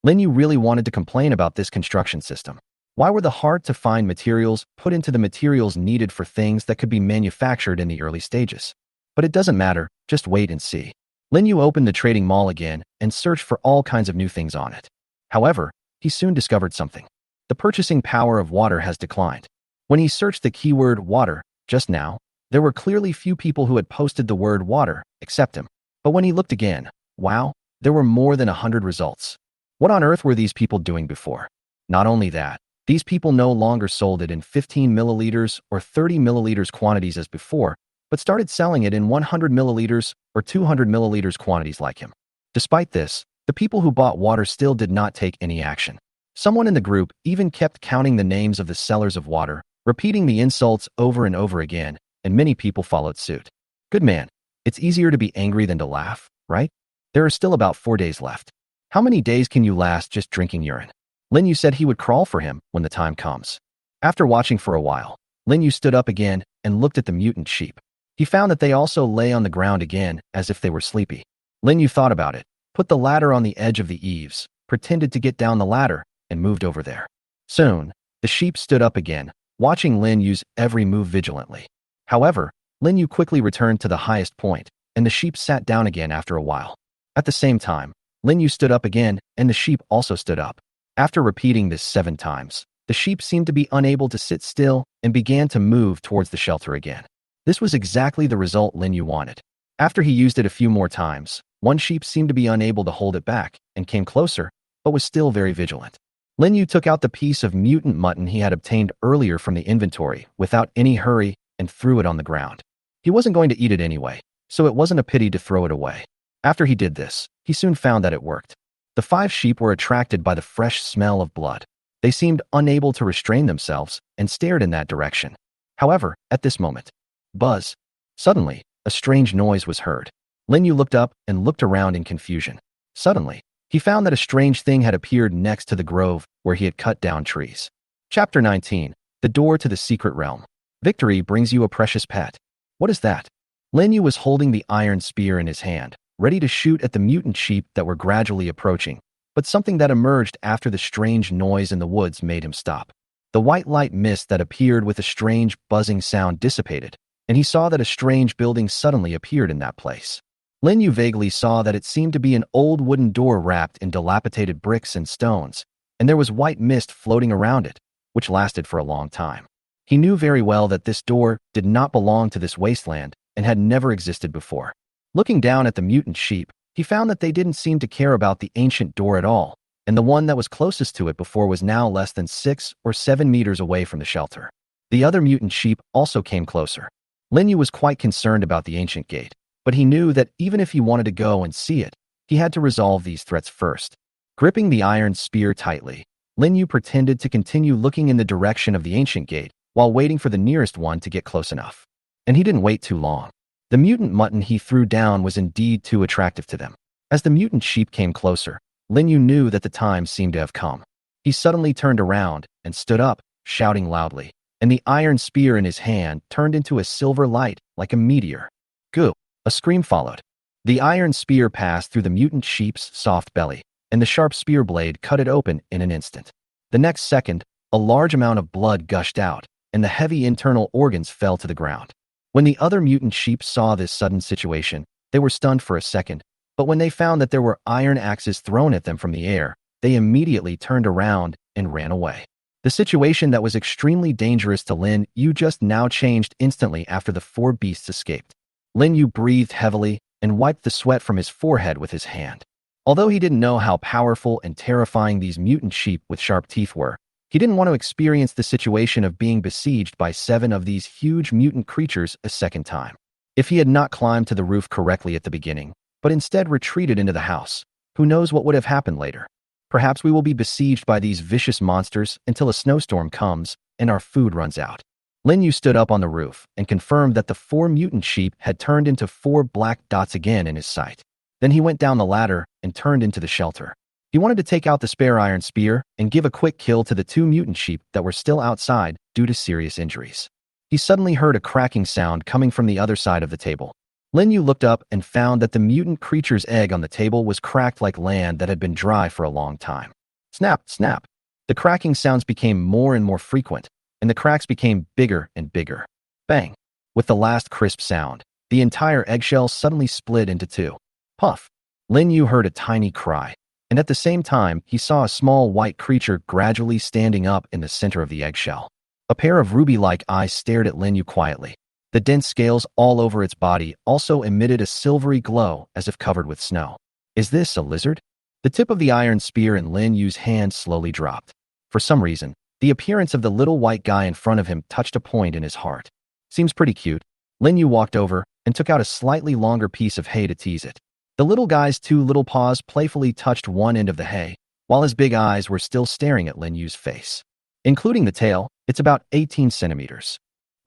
Lin Yu really wanted to complain about this construction system. Why were the hard-to-find materials put into the materials needed for things that could be manufactured in the early stages? But it doesn't matter, just wait and see. Lin Yu opened the trading mall again and searched for all kinds of new things on it. However, he soon discovered something. The purchasing power of water has declined. When he searched the keyword water just now, there were clearly few people who had posted the word water except him. But when he looked again, wow, there were more than 100 results. What on earth were these people doing before? Not only that, these people no longer sold it in 15 milliliters or 30 milliliters quantities as before, but started selling it in 100 milliliters or 200 milliliters quantities like him. Despite this, the people who bought water still did not take any action. Someone in the group even kept counting the names of the sellers of water, repeating the insults over and over again, and many people followed suit. Good man, it's easier to be angry than to laugh, right? There are still about 4 days left. How many days can you last just drinking urine? Lin Yu said he would crawl for him when the time comes. After watching for a while, Lin Yu stood up again and looked at the mutant sheep. He found that they also lay on the ground again as if they were sleepy. Lin Yu thought about it, put the ladder on the edge of the eaves, pretended to get down the ladder, and moved over there. Soon, the sheep stood up again, watching Lin Yu's every move vigilantly. However, Lin Yu quickly returned to the highest point, and the sheep sat down again after a while. At the same time, Lin Yu stood up again, and the sheep also stood up. After repeating this 7 times, the sheep seemed to be unable to sit still and began to move towards the shelter again. This was exactly the result Lin Yu wanted. After he used it a few more times, one sheep seemed to be unable to hold it back and came closer, but was still very vigilant. Lin Yu took out the piece of mutant mutton he had obtained earlier from the inventory without any hurry and threw it on the ground. He wasn't going to eat it anyway, so it wasn't a pity to throw it away. After he did this, he soon found that it worked. The 5 sheep were attracted by the fresh smell of blood. They seemed unable to restrain themselves and stared in that direction. However, at this moment, buzz! Suddenly, a strange noise was heard. Lin Yu looked up and looked around in confusion. Suddenly, he found that a strange thing had appeared next to the grove where he had cut down trees. Chapter 19. The Door to the Secret Realm. Victory brings you a precious pet. What is that? Lin Yu was holding the iron spear in his hand, ready to shoot at the mutant sheep that were gradually approaching, but something that emerged after the strange noise in the woods made him stop. The white light mist that appeared with a strange buzzing sound dissipated, and he saw that a strange building suddenly appeared in that place. Lin Yu vaguely saw that it seemed to be an old wooden door wrapped in dilapidated bricks and stones, and there was white mist floating around it, which lasted for a long time. He knew very well that this door did not belong to this wasteland and had never existed before. Looking down at the mutant sheep, he found that they didn't seem to care about the ancient door at all, and the one that was closest to it before was now less than 6 or 7 meters away from the shelter. The other mutant sheep also came closer. Lin Yu was quite concerned about the ancient gate, but he knew that even if he wanted to go and see it, he had to resolve these threats first. Gripping the iron spear tightly, Lin Yu pretended to continue looking in the direction of the ancient gate while waiting for the nearest one to get close enough. And he didn't wait too long. The mutant mutton he threw down was indeed too attractive to them. As the mutant sheep came closer, Lin Yu knew that the time seemed to have come. He suddenly turned around and stood up, shouting loudly, and the iron spear in his hand turned into a silver light like a meteor. Goo! A scream followed. The iron spear passed through the mutant sheep's soft belly, and the sharp spear blade cut it open in an instant. The next second, a large amount of blood gushed out, and the heavy internal organs fell to the ground. When the other mutant sheep saw this sudden situation, they were stunned for a second, but when they found that there were iron axes thrown at them from the air, they immediately turned around and ran away. The situation that was extremely dangerous to Lin Yu just now changed instantly after the 4 beasts escaped. Lin Yu breathed heavily and wiped the sweat from his forehead with his hand. Although he didn't know how powerful and terrifying these mutant sheep with sharp teeth were, he didn't want to experience the situation of being besieged by 7 of these huge mutant creatures a second time. If he had not climbed to the roof correctly at the beginning, but instead retreated into the house, who knows what would have happened later? Perhaps we will be besieged by these vicious monsters until a snowstorm comes and our food runs out. Lin Yu stood up on the roof and confirmed that the 4 mutant sheep had turned into 4 black dots again in his sight. Then he went down the ladder and turned into the shelter. He wanted to take out the spare iron spear and give a quick kill to the 2 mutant sheep that were still outside due to serious injuries. He suddenly heard a cracking sound coming from the other side of the table. Lin Yu looked up and found that the mutant creature's egg on the table was cracked like land that had been dry for a long time. Snap, snap. The cracking sounds became more and more frequent, and the cracks became bigger and bigger. Bang! With the last crisp sound, the entire eggshell suddenly split into 2. Puff! Lin Yu heard a tiny cry, and at the same time, he saw a small white creature gradually standing up in the center of the eggshell. A pair of ruby-like eyes stared at Lin Yu quietly. The dense scales all over its body also emitted a silvery glow as if covered with snow. Is this a lizard? The tip of the iron spear in Lin Yu's hand slowly dropped. For some reason, the appearance of the little white guy in front of him touched a point in his heart. Seems pretty cute. Lin Yu walked over and took out a slightly longer piece of hay to tease it. The little guy's 2 little paws playfully touched one end of the hay, while his big eyes were still staring at Lin Yu's face. Including the tail, it's about 18 centimeters.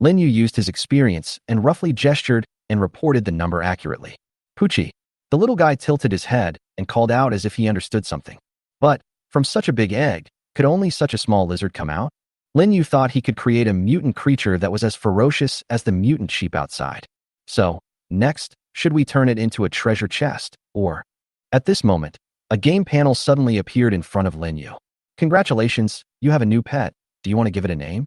Lin Yu used his experience and roughly gestured and reported the number accurately. Poochie. The little guy tilted his head and called out as if he understood something. But, from such a big egg, could only such a small lizard come out? Lin Yu thought he could create a mutant creature that was as ferocious as the mutant sheep outside. So, next, should we turn it into a treasure chest, or? At this moment, a game panel suddenly appeared in front of Lin Yu. Congratulations, you have a new pet. Do you want to give it a name?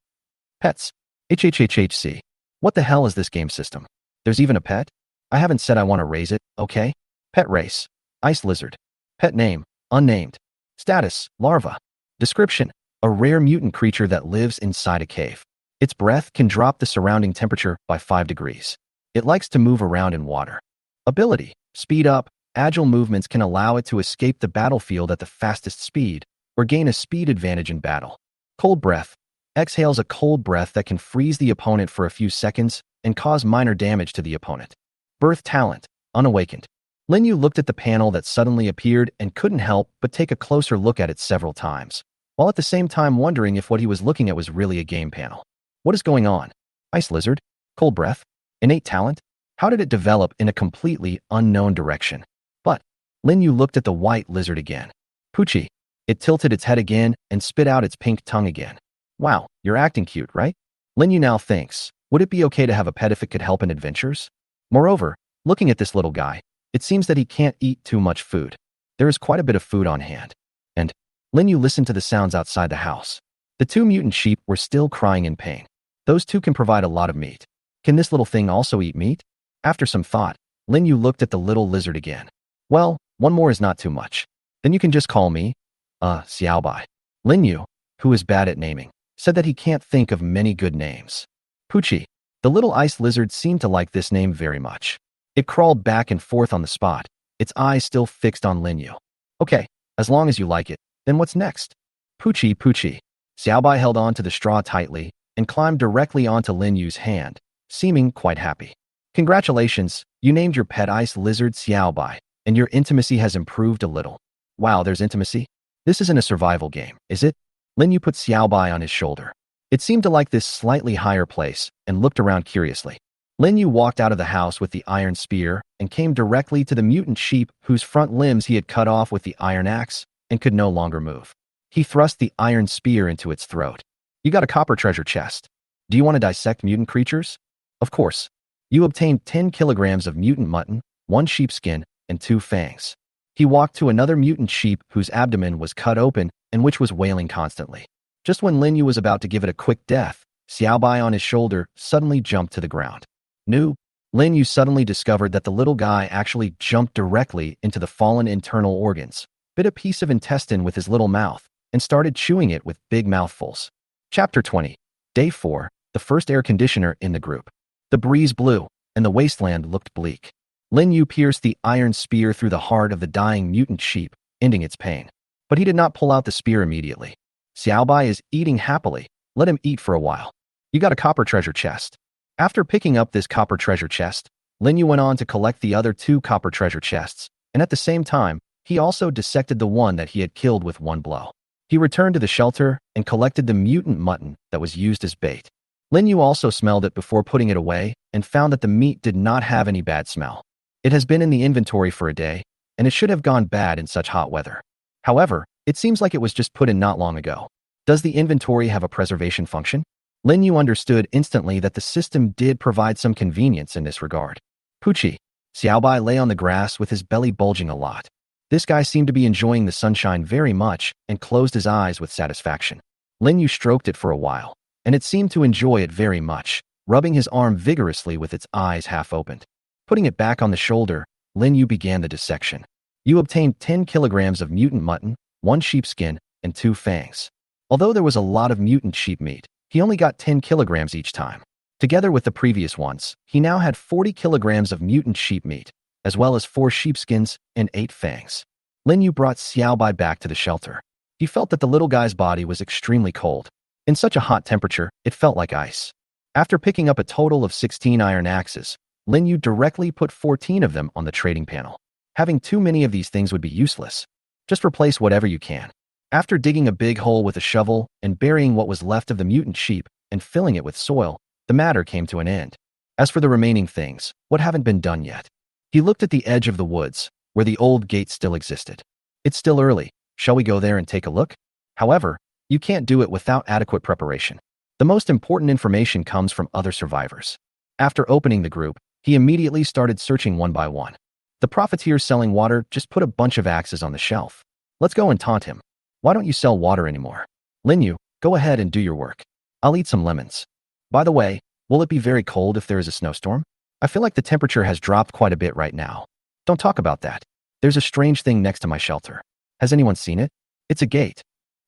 Pets. HHHHC. What the hell is this game system? There's even a pet? I haven't said I want to raise it, okay? Pet race. Ice lizard. Pet name. Unnamed. Status. Larva. Description. A rare mutant creature that lives inside a cave. Its breath can drop the surrounding temperature by 5 degrees. It likes to move around in water. Ability. Speed up. Agile movements can allow it to escape the battlefield at the fastest speed, or gain a speed advantage in battle. Cold breath. Exhales a cold breath that can freeze the opponent for a few seconds and cause minor damage to the opponent. Birth talent. Unawakened. Lin Yu looked at the panel that suddenly appeared and couldn't help but take a closer look at it several times, while at the same time wondering if what he was looking at was really a game panel. What is going on? Ice lizard? Cold breath? Innate talent? How did it develop in a completely unknown direction? But Lin Yu looked at the white lizard again. Poochie. It tilted its head again and spit out its pink tongue again. Wow, you're acting cute, right? Lin Yu now thinks, would it be okay to have a pet if it could help in adventures? Moreover, looking at this little guy, it seems that he can't eat too much food. There is quite a bit of food on hand. And Lin Yu listened to the sounds outside the house. The two mutant sheep were still crying in pain. Those two can provide a lot of meat. Can this little thing also eat meat? After some thought, Lin Yu looked at the little lizard again. Well, one more is not too much. Then you can just call me, Xiaobai. Lin Yu, who is bad at naming, said that he can't think of many good names. Poochie. The little ice lizard seemed to like this name very much. It crawled back and forth on the spot, its eyes still fixed on Lin Yu. Okay, as long as you like it, then what's next? Poochie, Poochie. Xiaobai held on to the straw tightly and climbed directly onto Lin Yu's hand, seeming quite happy. Congratulations, you named your pet ice lizard Xiaobai, and your intimacy has improved a little. Wow, there's intimacy? This isn't a survival game, is it? Lin Yu put Xiaobai on his shoulder. It seemed to like this slightly higher place and looked around curiously. Lin Yu walked out of the house with the iron spear and came directly to the mutant sheep whose front limbs he had cut off with the iron axe and could no longer move. He thrust the iron spear into its throat. You got a copper treasure chest. Do you want to dissect mutant creatures? Of course. You obtained 10 kilograms of mutant mutton, 1 sheepskin, and 2 fangs. He walked to another mutant sheep whose abdomen was cut open and which was wailing constantly. Just when Lin Yu was about to give it a quick death, Xiaobai on his shoulder suddenly jumped to the ground. Noob. Lin Yu suddenly discovered that the little guy actually jumped directly into the fallen internal organs, bit a piece of intestine with his little mouth, and started chewing it with big mouthfuls. Chapter 20. Day 4, the first air conditioner in the group. The breeze blew, and the wasteland looked bleak. Lin Yu pierced the iron spear through the heart of the dying mutant sheep, ending its pain. But he did not pull out the spear immediately. Xiaobai is eating happily. Let him eat for a while. You got a copper treasure chest. After picking up this copper treasure chest, Lin Yu went on to collect the other 2 copper treasure chests, and at the same time, he also dissected the one that he had killed with one blow. He returned to the shelter and collected the mutant mutton that was used as bait. Lin Yu also smelled it before putting it away and found that the meat did not have any bad smell. It has been in the inventory for a day, and it should have gone bad in such hot weather. However, it seems like it was just put in not long ago. Does the inventory have a preservation function? Lin Yu understood instantly that the system did provide some convenience in this regard. Poochie. Xiaobai lay on the grass with his belly bulging a lot. This guy seemed to be enjoying the sunshine very much and closed his eyes with satisfaction. Lin Yu stroked it for a while, and it seemed to enjoy it very much, rubbing his arm vigorously with its eyes half opened. Putting it back on the shoulder, Lin Yu began the dissection. You obtained 10 kilograms of mutant mutton, 1 sheepskin, and 2 fangs. Although there was a lot of mutant sheep meat, he only got 10 kilograms each time. Together with the previous ones, he now had 40 kilograms of mutant sheep meat, as well as 4 sheepskins and 8 fangs. Lin Yu brought Xiaobai back to the shelter. He felt that the little guy's body was extremely cold. In such a hot temperature, it felt like ice. After picking up a total of 16 iron axes, Lin Yu directly put 14 of them on the trading panel. Having too many of these things would be useless. Just replace whatever you can. After digging a big hole with a shovel and burying what was left of the mutant sheep and filling it with soil, the matter came to an end. As for the remaining things, what haven't been done yet? He looked at the edge of the woods, where the old gate still existed. It's still early. Shall we go there and take a look? However, you can't do it without adequate preparation. The most important information comes from other survivors. After opening the group, he immediately started searching one by one. The profiteer selling water just put a bunch of axes on the shelf. Let's go and taunt him. Why don't you sell water anymore? Lin Yu, go ahead and do your work. I'll eat some lemons. By the way, will it be very cold if there is a snowstorm? I feel like the temperature has dropped quite a bit right now. Don't talk about that. There's a strange thing next to my shelter. Has anyone seen it? It's a gate.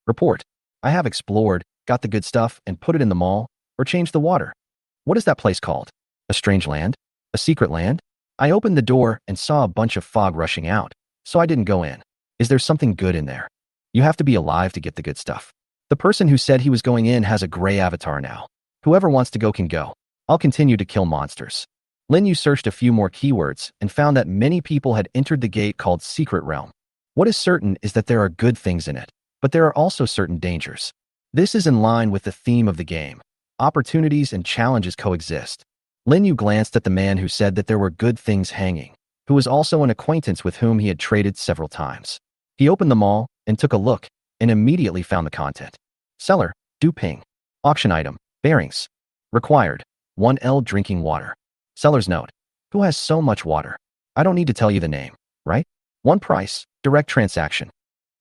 Report. I have explored, got the good stuff, and put it in the mall, or changed the water. What is that place called? A strange land? A secret land? I opened the door and saw a bunch of fog rushing out, so I didn't go in. Is there something good in there? You have to be alive to get the good stuff. The person who said he was going in has a gray avatar now. Whoever wants to go can go. I'll continue to kill monsters. Lin Yu searched a few more keywords and found that many people had entered the gate called Secret Realm. What is certain is that there are good things in it, but there are also certain dangers. This is in line with the theme of the game. Opportunities and challenges coexist. Lin Yu glanced at the man who said that there were good things hanging. who was also an acquaintance with whom he had traded several times. He opened them all and took a look and immediately found the content. Seller, deafening. Auction item, bearings. Required, 1L drinking water. Seller's note, who has so much water? I don't need to tell you the name, right? One price, direct transaction.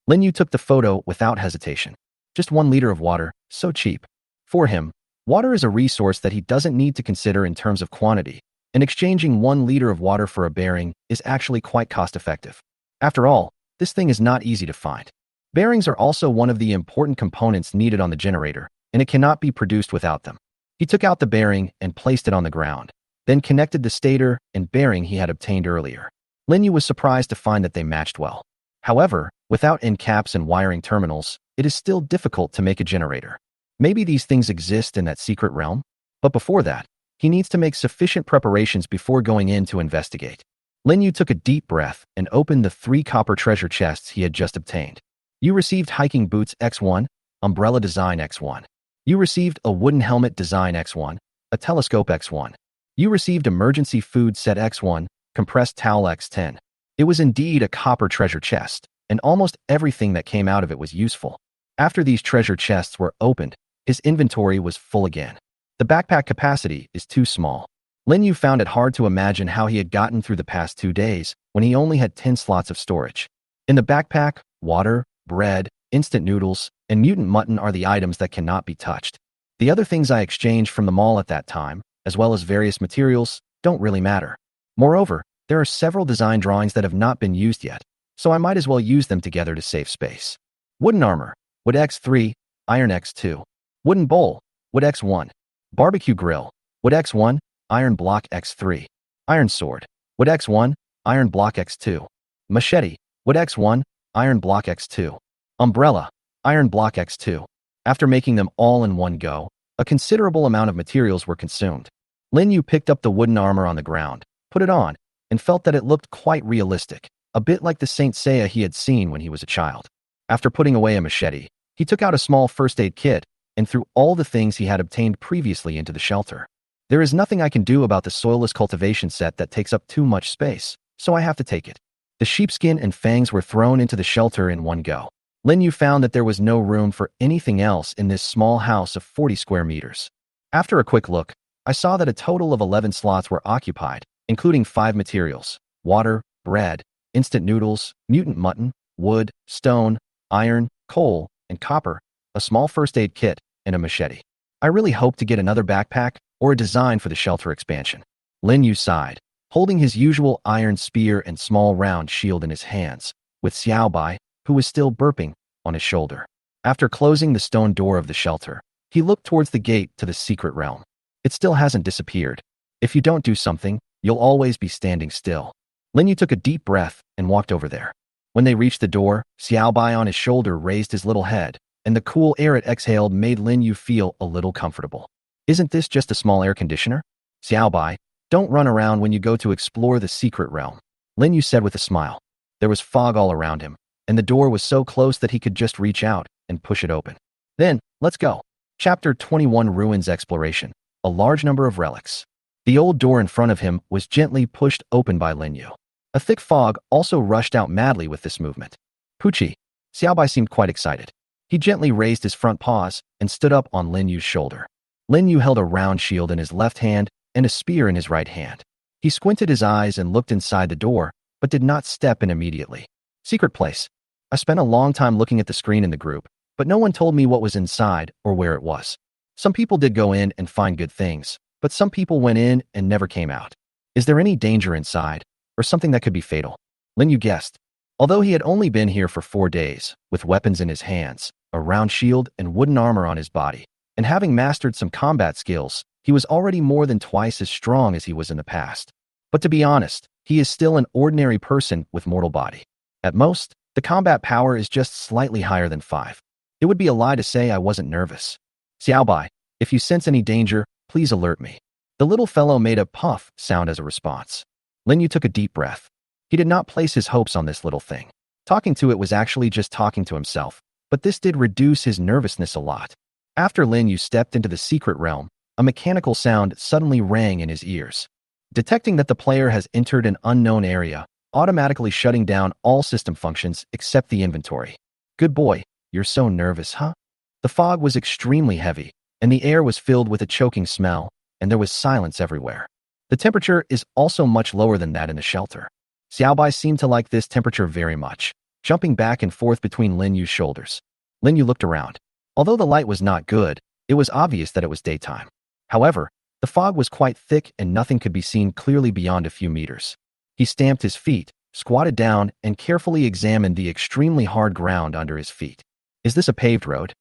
Lin Yu took the photo without hesitation. Just 1 liter of water, so cheap. For him, water is a resource that he doesn't need to consider in terms of quantity, and exchanging 1 liter of water for a bearing is actually quite cost-effective. After all, this thing is not easy to find. Bearings are also one of the important components needed on the generator, and it cannot be produced without them. He took out the bearing and placed it on the ground, then connected the stator and bearing he had obtained earlier. Lin Yu was surprised to find that they matched well. However, without end caps and wiring terminals, it is still difficult to make a generator. Maybe these things exist in that secret realm? But before that, he needs to make sufficient preparations before going in to investigate. Lin Yu took a deep breath and opened the 3 copper treasure chests he had just obtained. You received hiking boots X1, umbrella design X1. You received a wooden helmet design X1, a telescope X1. You received emergency food set X1, compressed towel X10. It was indeed a copper treasure chest, and almost everything that came out of it was useful. After these treasure chests were opened, his inventory was full again. The backpack capacity is too small. Lin Yu found it hard to imagine how he had gotten through the past 2 days when he only had 10 slots of storage. In the backpack, water, bread, instant noodles, and mutant mutton are the items that cannot be touched. The other things I exchanged from the mall at that time, as well as various materials, don't really matter. Moreover, there are several design drawings that have not been used yet, so I might as well use them together to save space. Wooden armor, wood X3, iron X2. Wooden bowl, wood X1. Barbecue grill, wood X1, iron block X3. Iron sword, wood X1, iron block X2. Machete, wood X1, iron block X2. Umbrella, iron block X2. After making them all in one go, a considerable amount of materials were consumed. Lin Yu picked up the wooden armor on the ground, put it on, and felt that it looked quite realistic, a bit like the Saint Seiya he had seen when he was a child. After putting away a machete, he took out a small first aid kit and threw all the things he had obtained previously into the shelter. There is nothing I can do about the soilless cultivation set that takes up too much space, so I have to take it. The sheepskin and fangs were thrown into the shelter in one go. Lin Yu found that there was no room for anything else in this small house of 40 square meters. After a quick look, I saw that a total of 11 slots were occupied, including 5 materials: water, bread, instant noodles, mutant mutton, wood, stone, iron, coal, and copper, a small first aid kit, and a machete. I really hope to get another backpack or a design for the shelter expansion. Lin Yu sighed, holding his usual iron spear and small round shield in his hands, with Xiaobai, who was still burping, on his shoulder. After closing the stone door of the shelter, he looked towards the gate to the secret realm. It still hasn't disappeared. If you don't do something, you'll always be standing still. Lin Yu took a deep breath and walked over there. When they reached the door, Xiaobai on his shoulder raised his little head, and the cool air it exhaled made Lin Yu feel a little comfortable. Isn't this just a small air conditioner? Xiaobai, don't run around when you go to explore the secret realm, Lin Yu said with a smile. There was fog all around him, and the door was so close that he could just reach out and push it open. Then, let's go. Chapter 21 Ruins Exploration. A large number of relics. The old door in front of him was gently pushed open by Lin Yu. A thick fog also rushed out madly with this movement. Puchi. Xiaobai seemed quite excited. He gently raised his front paws and stood up on Lin Yu's shoulder. Lin Yu held a round shield in his left hand and a spear in his right hand. He squinted his eyes and looked inside the door, but did not step in immediately. Secret place. I spent a long time looking at the screen in the group, but no one told me what was inside or where it was. Some people did go in and find good things, but some people went in and never came out. Is there any danger inside, or something that could be fatal? Lin Yu guessed. Although he had only been here for 4 days, with weapons in his hands, a round shield and wooden armor on his body, and having mastered some combat skills, he was already more than twice as strong as he was in the past. But to be honest, he is still an ordinary person with mortal body. At most, the combat power is just slightly higher than 5. It would be a lie to say I wasn't nervous. Xiaobai, if you sense any danger, please alert me. The little fellow made a puff sound as a response. Lin Yu took a deep breath. He did not place his hopes on this little thing. Talking to it was actually just talking to himself, but this did reduce his nervousness a lot. After Lin Yu stepped into the secret realm, a mechanical sound suddenly rang in his ears. detecting that the player has entered an unknown area, automatically shutting down all system functions except the inventory. Good boy, you're so nervous, huh? The fog was extremely heavy, and the air was filled with a choking smell, and there was silence everywhere. The temperature is also much lower than that in the shelter. Xiaobai seemed to like this temperature very much, jumping back and forth between Lin Yu's shoulders. Lin Yu looked around. Although the light was not good, it was obvious that it was daytime. However, the fog was quite thick and nothing could be seen clearly beyond a few meters. He stamped his feet, squatted down, and carefully examined the extremely hard ground under his feet. Is this a paved road?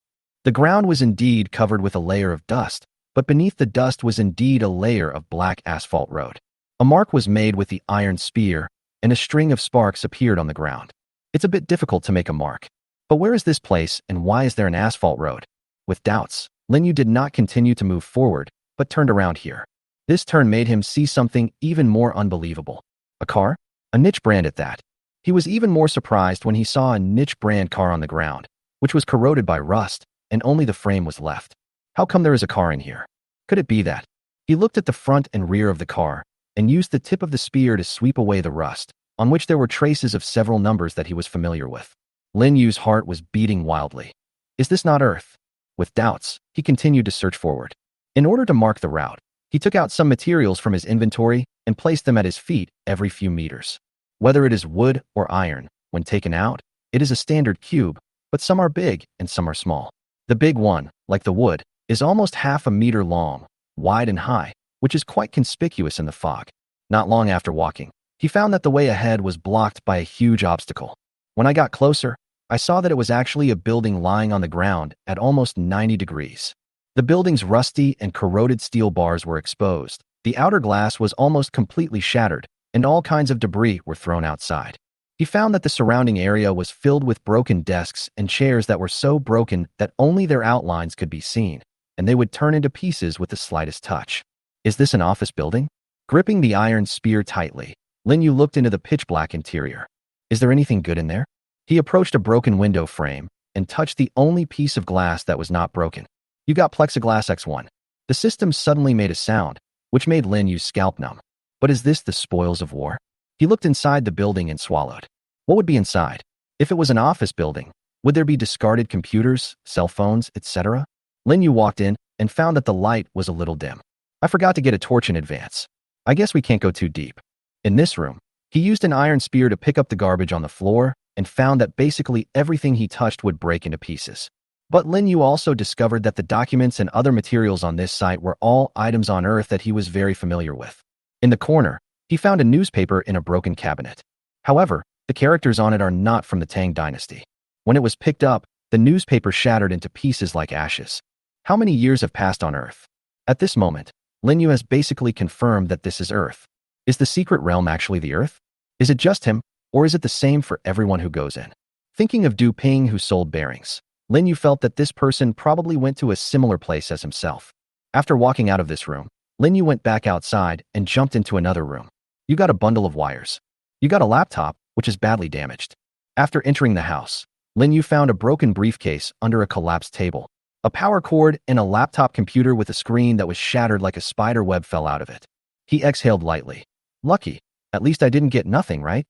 The ground was indeed covered with a layer of dust, but beneath the dust was indeed a layer of black asphalt road. A mark was made with the iron spear, and a string of sparks appeared on the ground. It's a bit difficult to make a mark. But where is this place and why is there an asphalt road? With doubts, Lin Yu did not continue to move forward, but turned around here. This turn made him see something even more unbelievable. A car? A niche brand at that. He was even more surprised when he saw a niche brand car on the ground, which was corroded by rust, and only the frame was left. How come there is a car in here? Could it be that? He looked at the front and rear of the car, and used the tip of the spear to sweep away the rust, on which there were traces of several numbers that he was familiar with. Lin Yu's heart was beating wildly. Is this not Earth? With doubts, he continued to search forward. In order to mark the route, he took out some materials from his inventory and placed them at his feet every few meters. Whether it is wood or iron, when taken out, it is a standard cube, but some are big and some are small. The big one, like the wood, is almost half a meter long, wide and high, which is quite conspicuous in the fog. Not long after walking, he found that the way ahead was blocked by a huge obstacle. When I got closer, I saw that it was actually a building lying on the ground at almost 90 degrees. The building's rusty and corroded steel bars were exposed. The outer glass was almost completely shattered, and all kinds of debris were thrown outside. He found that the surrounding area was filled with broken desks and chairs that were so broken that only their outlines could be seen, and they would turn into pieces with the slightest touch. Is this an office building? Gripping the iron spear tightly, Lin Yu looked into the pitch-black interior. Is there anything good in there? He approached a broken window frame and touched the only piece of glass that was not broken. You got plexiglass X1. The system suddenly made a sound, which made Lin Yu's scalp numb. But is this the spoils of war? He looked inside the building and swallowed. What would be inside? If it was an office building, would there be discarded computers, cell phones, etc.? Lin Yu walked in and found that the light was a little dim. I forgot to get a torch in advance. I guess we can't go too deep. In this room, he used an iron spear to pick up the garbage on the floor and found that basically everything he touched would break into pieces. But Lin Yu also discovered that the documents and other materials on this site were all items on Earth that he was very familiar with. In the corner, he found a newspaper in a broken cabinet. However, the characters on it are not from the Tang dynasty. When it was picked up, the newspaper shattered into pieces like ashes. How many years have passed on Earth? At this moment, Lin Yu has basically confirmed that this is Earth. Is the secret realm actually the Earth? Is it just him, or is it the same for everyone who goes in? Thinking of Du Ping who sold bearings, Lin Yu felt that this person probably went to a similar place as himself. After walking out of this room, Lin Yu went back outside and jumped into another room. You got a bundle of wires. You got a laptop, which is badly damaged. After entering the house, Lin Yu found a broken briefcase under a collapsed table. A power cord and a laptop computer with a screen that was shattered like a spider web fell out of it. He exhaled lightly. Lucky. At least I didn't get nothing, right?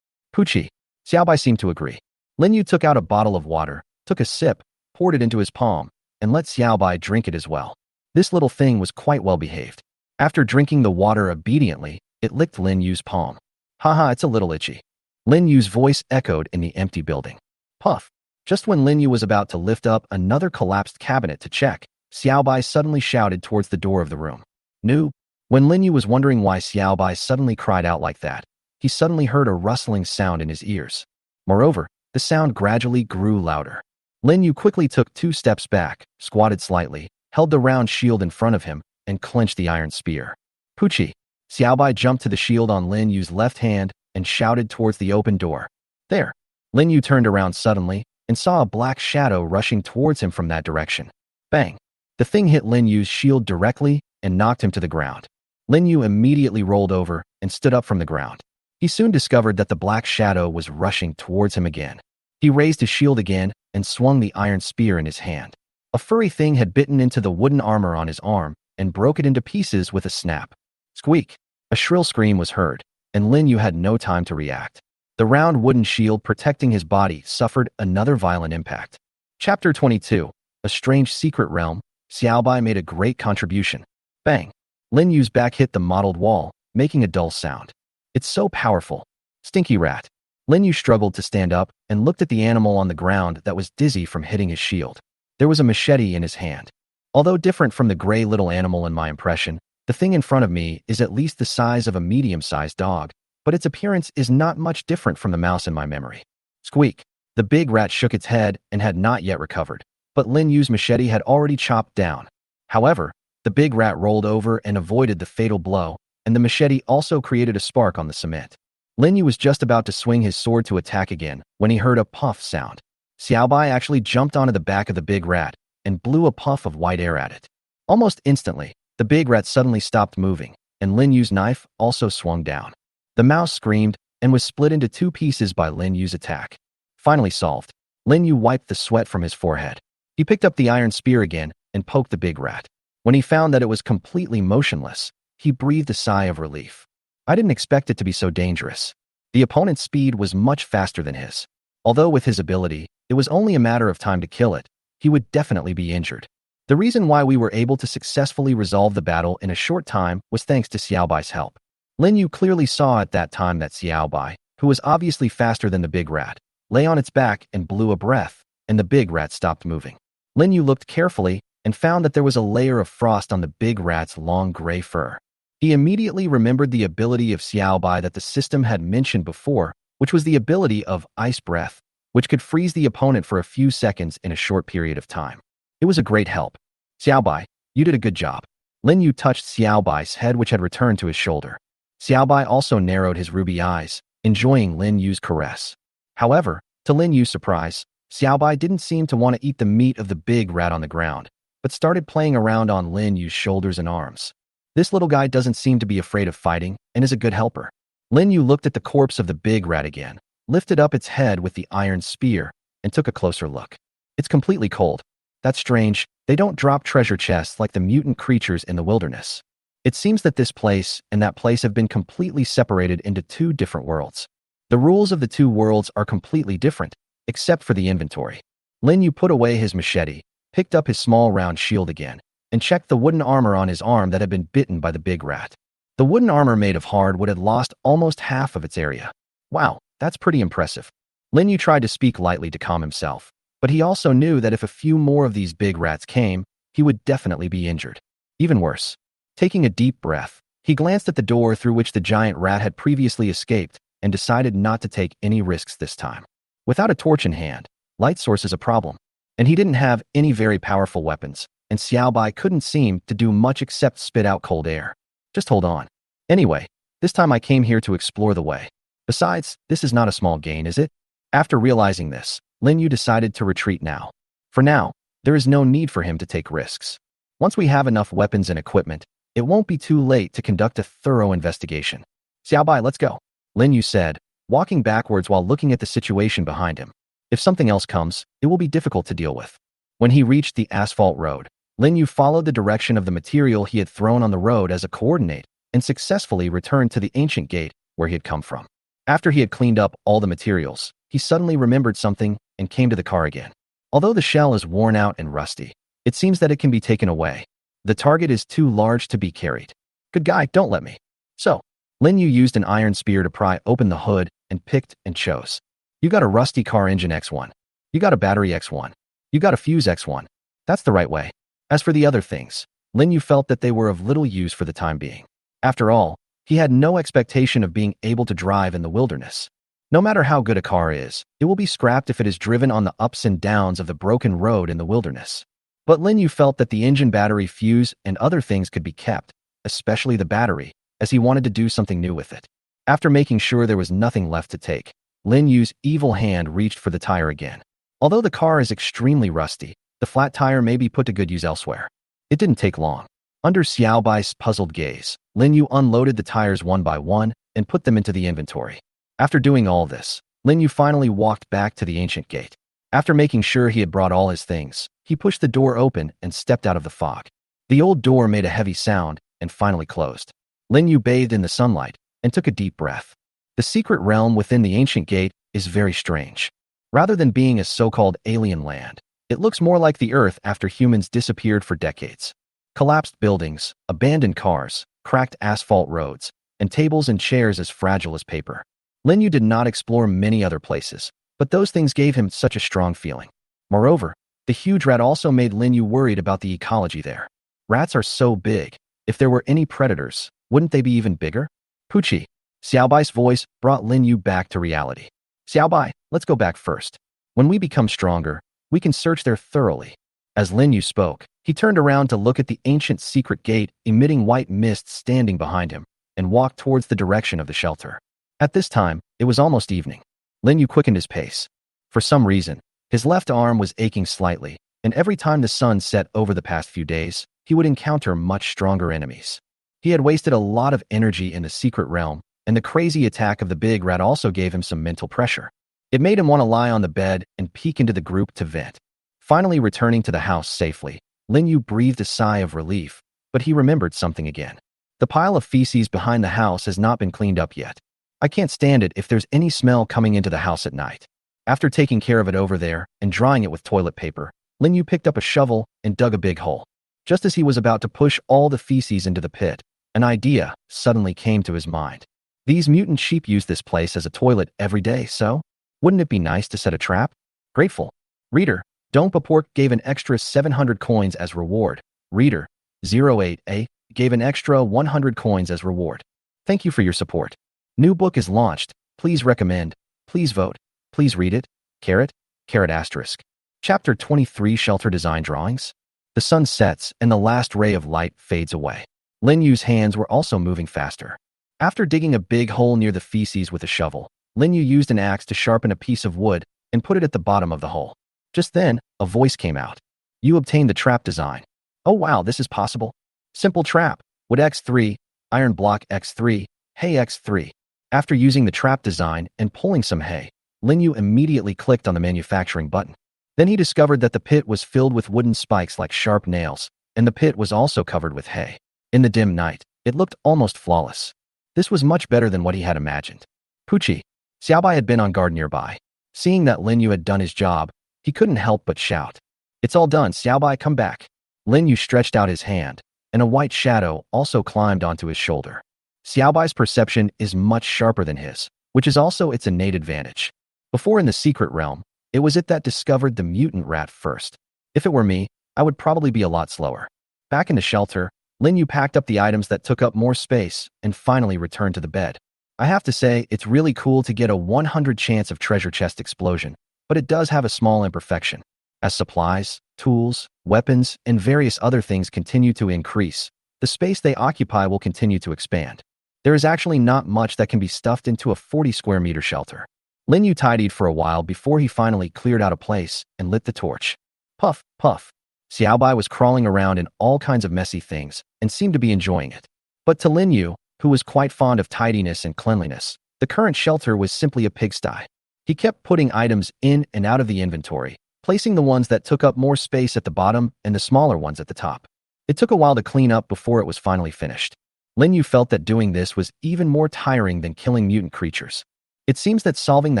Pucci. Xiaobai seemed to agree. Lin Yu took out a bottle of water, took a sip, poured it into his palm, and let Xiaobai drink it as well. This little thing was quite well behaved. After drinking the water obediently, it licked Lin Yu's palm. Haha, it's a little itchy. Lin Yu's voice echoed in the empty building. Puff. Just when Lin Yu was about to lift up another collapsed cabinet to check, Xiaobai suddenly shouted towards the door of the room. Noob. When Lin Yu was wondering why Xiaobai suddenly cried out like that, he suddenly heard a rustling sound in his ears. Moreover, the sound gradually grew louder. Lin Yu quickly took 2 steps back, squatted slightly, held the round shield in front of him, and clenched the iron spear. Pucci. Xiaobai jumped to the shield on Lin Yu's left hand and shouted towards the open door. There. Lin Yu turned around suddenly and saw a black shadow rushing towards him from that direction. Bang. The thing hit Lin Yu's shield directly and knocked him to the ground. Lin Yu immediately rolled over and stood up from the ground. He soon discovered that the black shadow was rushing towards him again. He raised his shield again and swung the iron spear in his hand. A furry thing had bitten into the wooden armor on his arm and broke it into pieces with a snap. Squeak! A shrill scream was heard, and Lin Yu had no time to react. The round wooden shield protecting his body suffered another violent impact. Chapter 22. A Strange Secret Realm. Xiaobai made a great contribution. Bang! Lin Yu's back hit the mottled wall, making a dull sound. It's so powerful. Stinky rat. Lin Yu struggled to stand up and looked at the animal on the ground that was dizzy from hitting his shield. There was a machete in his hand. Although different from the gray little animal in my impression, the thing in front of me is at least the size of a medium-sized dog, but its appearance is not much different from the mouse in my memory. Squeak! The big rat shook its head and had not yet recovered, but Lin Yu's machete had already chopped down. However, the big rat rolled over and avoided the fatal blow, and the machete also created a spark on the cement. Lin Yu was just about to swing his sword to attack again when he heard a puff sound. Xiaobai actually jumped onto the back of the big rat and blew a puff of white air at it. Almost instantly, the big rat suddenly stopped moving, and Lin Yu's knife also swung down. The mouse screamed and was split into two pieces by Lin Yu's attack. Finally solved, Lin Yu wiped the sweat from his forehead. He picked up the iron spear again and poked the big rat. When he found that it was completely motionless, he breathed a sigh of relief. I didn't expect it to be so dangerous. The opponent's speed was much faster than his. Although with his ability, it was only a matter of time to kill it, he would definitely be injured. The reason why we were able to successfully resolve the battle in a short time was thanks to Xiaobai's help. Lin Yu clearly saw at that time that Xiaobai, who was obviously faster than the big rat, lay on its back and blew a breath, and the big rat stopped moving. Lin Yu looked carefully and found that there was a layer of frost on the big rat's long gray fur. He immediately remembered the ability of Xiaobai that the system had mentioned before, which was the ability of ice breath, which could freeze the opponent for a few seconds in a short period of time. It was a great help. Xiaobai, you did a good job. Lin Yu touched Xiaobai's head, which had returned to his shoulder. Xiaobai also narrowed his ruby eyes, enjoying Lin Yu's caress. However, to Lin Yu's surprise, Xiaobai didn't seem to want to eat the meat of the big rat on the ground, but started playing around on Lin Yu's shoulders and arms. This little guy doesn't seem to be afraid of fighting and is a good helper. Lin Yu looked at the corpse of the big rat again, lifted up its head with the iron spear, and took a closer look. It's completely cold. That's strange. They don't drop treasure chests like the mutant creatures in the wilderness. It seems that this place and that place have been completely separated into two different worlds. The rules of the two worlds are completely different, except for the inventory. Lin Yu put away his machete, picked up his small round shield again, and checked the wooden armor on his arm that had been bitten by the big rat. The wooden armor made of hardwood had lost almost half of its area. Wow, that's pretty impressive. Lin Yu tried to speak lightly to calm himself, but he also knew that if a few more of these big rats came, he would definitely be injured. Even worse. Taking a deep breath, he glanced at the door through which the giant rat had previously escaped and decided not to take any risks this time. Without a torch in hand, light source is a problem, and he didn't have any very powerful weapons, and Xiaobai couldn't seem to do much except spit out cold air. Just hold on. Anyway, this time I came here to explore the way. Besides, this is not a small gain, is it? After realizing this, Lin Yu decided to retreat now. For now, there is no need for him to take risks. Once we have enough weapons and equipment, it won't be too late to conduct a thorough investigation. Xiaobai, let's go, Lin Yu said, walking backwards while looking at the situation behind him. If something else comes, it will be difficult to deal with. When he reached the asphalt road, Lin Yu followed the direction of the material he had thrown on the road as a coordinate and successfully returned to the ancient gate where he had come from. After he had cleaned up all the materials, he suddenly remembered something and came to the car again. Although the shell is worn out and rusty, it seems that it can be taken away. The target is too large to be carried. Good guy, don't let me. So, Lin Yu used an iron spear to pry open the hood and picked and chose. You got a rusty car engine X1. You got a battery X1. You got a fuse X1. That's the right way. As for the other things, Lin Yu felt that they were of little use for the time being. After all, he had no expectation of being able to drive in the wilderness. No matter how good a car is, it will be scrapped if it is driven on the ups and downs of the broken road in the wilderness. But Lin Yu felt that the engine, battery, fuse, and other things could be kept, especially the battery, as he wanted to do something new with it. After making sure there was nothing left to take, Lin Yu's evil hand reached for the tire again. Although the car is extremely rusty, the flat tire may be put to good use elsewhere. It didn't take long. Under Xiaobai's puzzled gaze, Lin Yu unloaded the tires one by one and put them into the inventory. After doing all this, Lin Yu finally walked back to the ancient gate. After making sure he had brought all his things, he pushed the door open and stepped out of the fog. The old door made a heavy sound and finally closed. Lin Yu bathed in the sunlight and took a deep breath. The secret realm within the ancient gate is very strange. Rather than being a so-called alien land, it looks more like the Earth after humans disappeared for decades. Collapsed buildings, abandoned cars, cracked asphalt roads, and tables and chairs as fragile as paper. Lin Yu did not explore many other places, but those things gave him such a strong feeling. Moreover, the huge rat also made Lin Yu worried about the ecology there. Rats are so big. If there were any predators, wouldn't they be even bigger? Pucci. Xiaobai's voice brought Lin Yu back to reality. Xiaobai, let's go back first. When we become stronger, we can search there thoroughly. As Lin Yu spoke, he turned around to look at the ancient secret gate emitting white mist standing behind him, and walked towards the direction of the shelter. At this time, it was almost evening. Lin Yu quickened his pace. For some reason, his left arm was aching slightly, and every time the sun set over the past few days, he would encounter much stronger enemies. He had wasted a lot of energy in the secret realm, and the crazy attack of the big rat also gave him some mental pressure. It made him want to lie on the bed and peek into the group to vent. Finally returning to the house safely, Lin Yu breathed a sigh of relief, but he remembered something again. The pile of feces behind the house has not been cleaned up yet. I can't stand it if there's any smell coming into the house at night. After taking care of it over there and drying it with toilet paper, Lin Yu picked up a shovel and dug a big hole. Just as he was about to push all the feces into the pit, an idea suddenly came to his mind. These mutant sheep use this place as a toilet every day, so wouldn't it be nice to set a trap? Grateful. Reader, Dongpapork gave an extra 700 coins as reward. Reader, 08A gave an extra 100 coins as reward. Thank you for your support. New book is launched. Please recommend. Please vote. Please read it. Carrot. Asterisk. Chapter 23 Shelter Design Drawings. The sun sets and the last ray of light fades away. Lin Yu's hands were also moving faster. After digging a big hole near the feces with a shovel, Lin Yu used an axe to sharpen a piece of wood and put it at the bottom of the hole. Just then, a voice came out. You obtained the trap design. Oh wow, this is possible. Simple trap. Wood X3, iron block X3, hay X3. After using the trap design and pulling some hay, Lin Yu immediately clicked on the manufacturing button. Then he discovered that the pit was filled with wooden spikes like sharp nails, and the pit was also covered with hay. In the dim night, it looked almost flawless. This was much better than what he had imagined. Pucci. Xiaobai had been on guard nearby. Seeing that Lin Yu had done his job, he couldn't help but shout. It's all done, Xiaobai, come back. Lin Yu stretched out his hand, and a white shadow also climbed onto his shoulder. Xiaobai's perception is much sharper than his, which is also its innate advantage. Before in the secret realm, it was it that discovered the mutant rat first. If it were me, I would probably be a lot slower. Back in the shelter, Lin Yu packed up the items that took up more space and finally returned to the bed. I have to say, it's really cool to get a 100 chance of treasure chest explosion, but it does have a small imperfection. As supplies, tools, weapons, and various other things continue to increase, the space they occupy will continue to expand. There is actually not much that can be stuffed into a 40 square meter shelter. Lin Yu tidied for a while before he finally cleared out a place and lit the torch. Puff, puff. Xiaobai was crawling around in all kinds of messy things and seemed to be enjoying it. But to Lin Yu, who was quite fond of tidiness and cleanliness, the current shelter was simply a pigsty. He kept putting items in and out of the inventory, placing the ones that took up more space at the bottom and the smaller ones at the top. It took a while to clean up before it was finally finished. Lin Yu felt that doing this was even more tiring than killing mutant creatures. It seems that solving the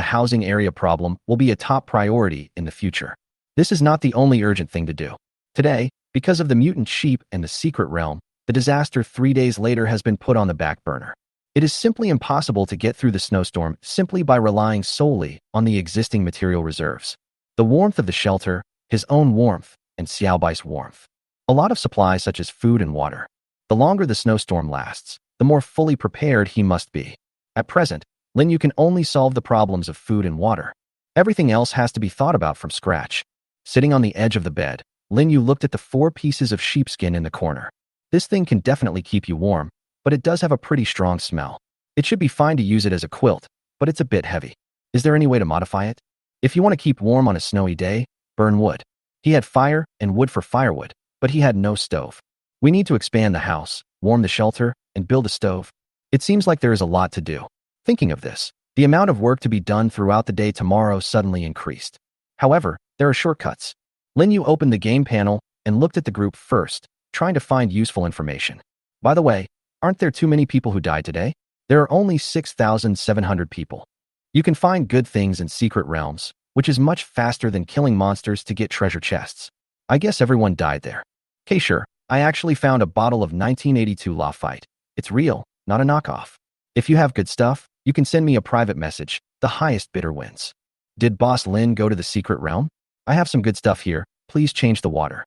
housing area problem will be a top priority in the future. This is not the only urgent thing to do. Today, because of the mutant sheep and the secret realm, the disaster 3 days later has been put on the back burner. It is simply impossible to get through the snowstorm simply by relying solely on the existing material reserves. The warmth of the shelter, his own warmth, and Xiaobai's warmth. A lot of supplies such as food and water. The longer the snowstorm lasts, the more fully prepared he must be. At present, Lin Yu can only solve the problems of food and water. Everything else has to be thought about from scratch. Sitting on the edge of the bed, Lin Yu looked at the 4 pieces of sheepskin in the corner. This thing can definitely keep you warm, but it does have a pretty strong smell. It should be fine to use it as a quilt, but it's a bit heavy. Is there any way to modify it? If you want to keep warm on a snowy day, burn wood. He had fire and wood for firewood, but he had no stove. We need to expand the house, warm the shelter, and build a stove. It seems like there is a lot to do. Thinking of this, the amount of work to be done throughout the day tomorrow suddenly increased. However, there are shortcuts. Lin Yu opened the game panel and looked at the group first, trying to find useful information. By the way, Aren't there too many people who died today? There are only 6,700 people. You can find good things in secret realms, which is much faster than killing monsters to get treasure chests. I guess everyone died there. Okay, sure. I actually found a bottle of 1982 Lafite. It's real, not a knockoff. If you have good stuff, you can send me a private message. The highest bidder wins. Did Boss Lin go to the secret realm? I have some good stuff here. Please change the water.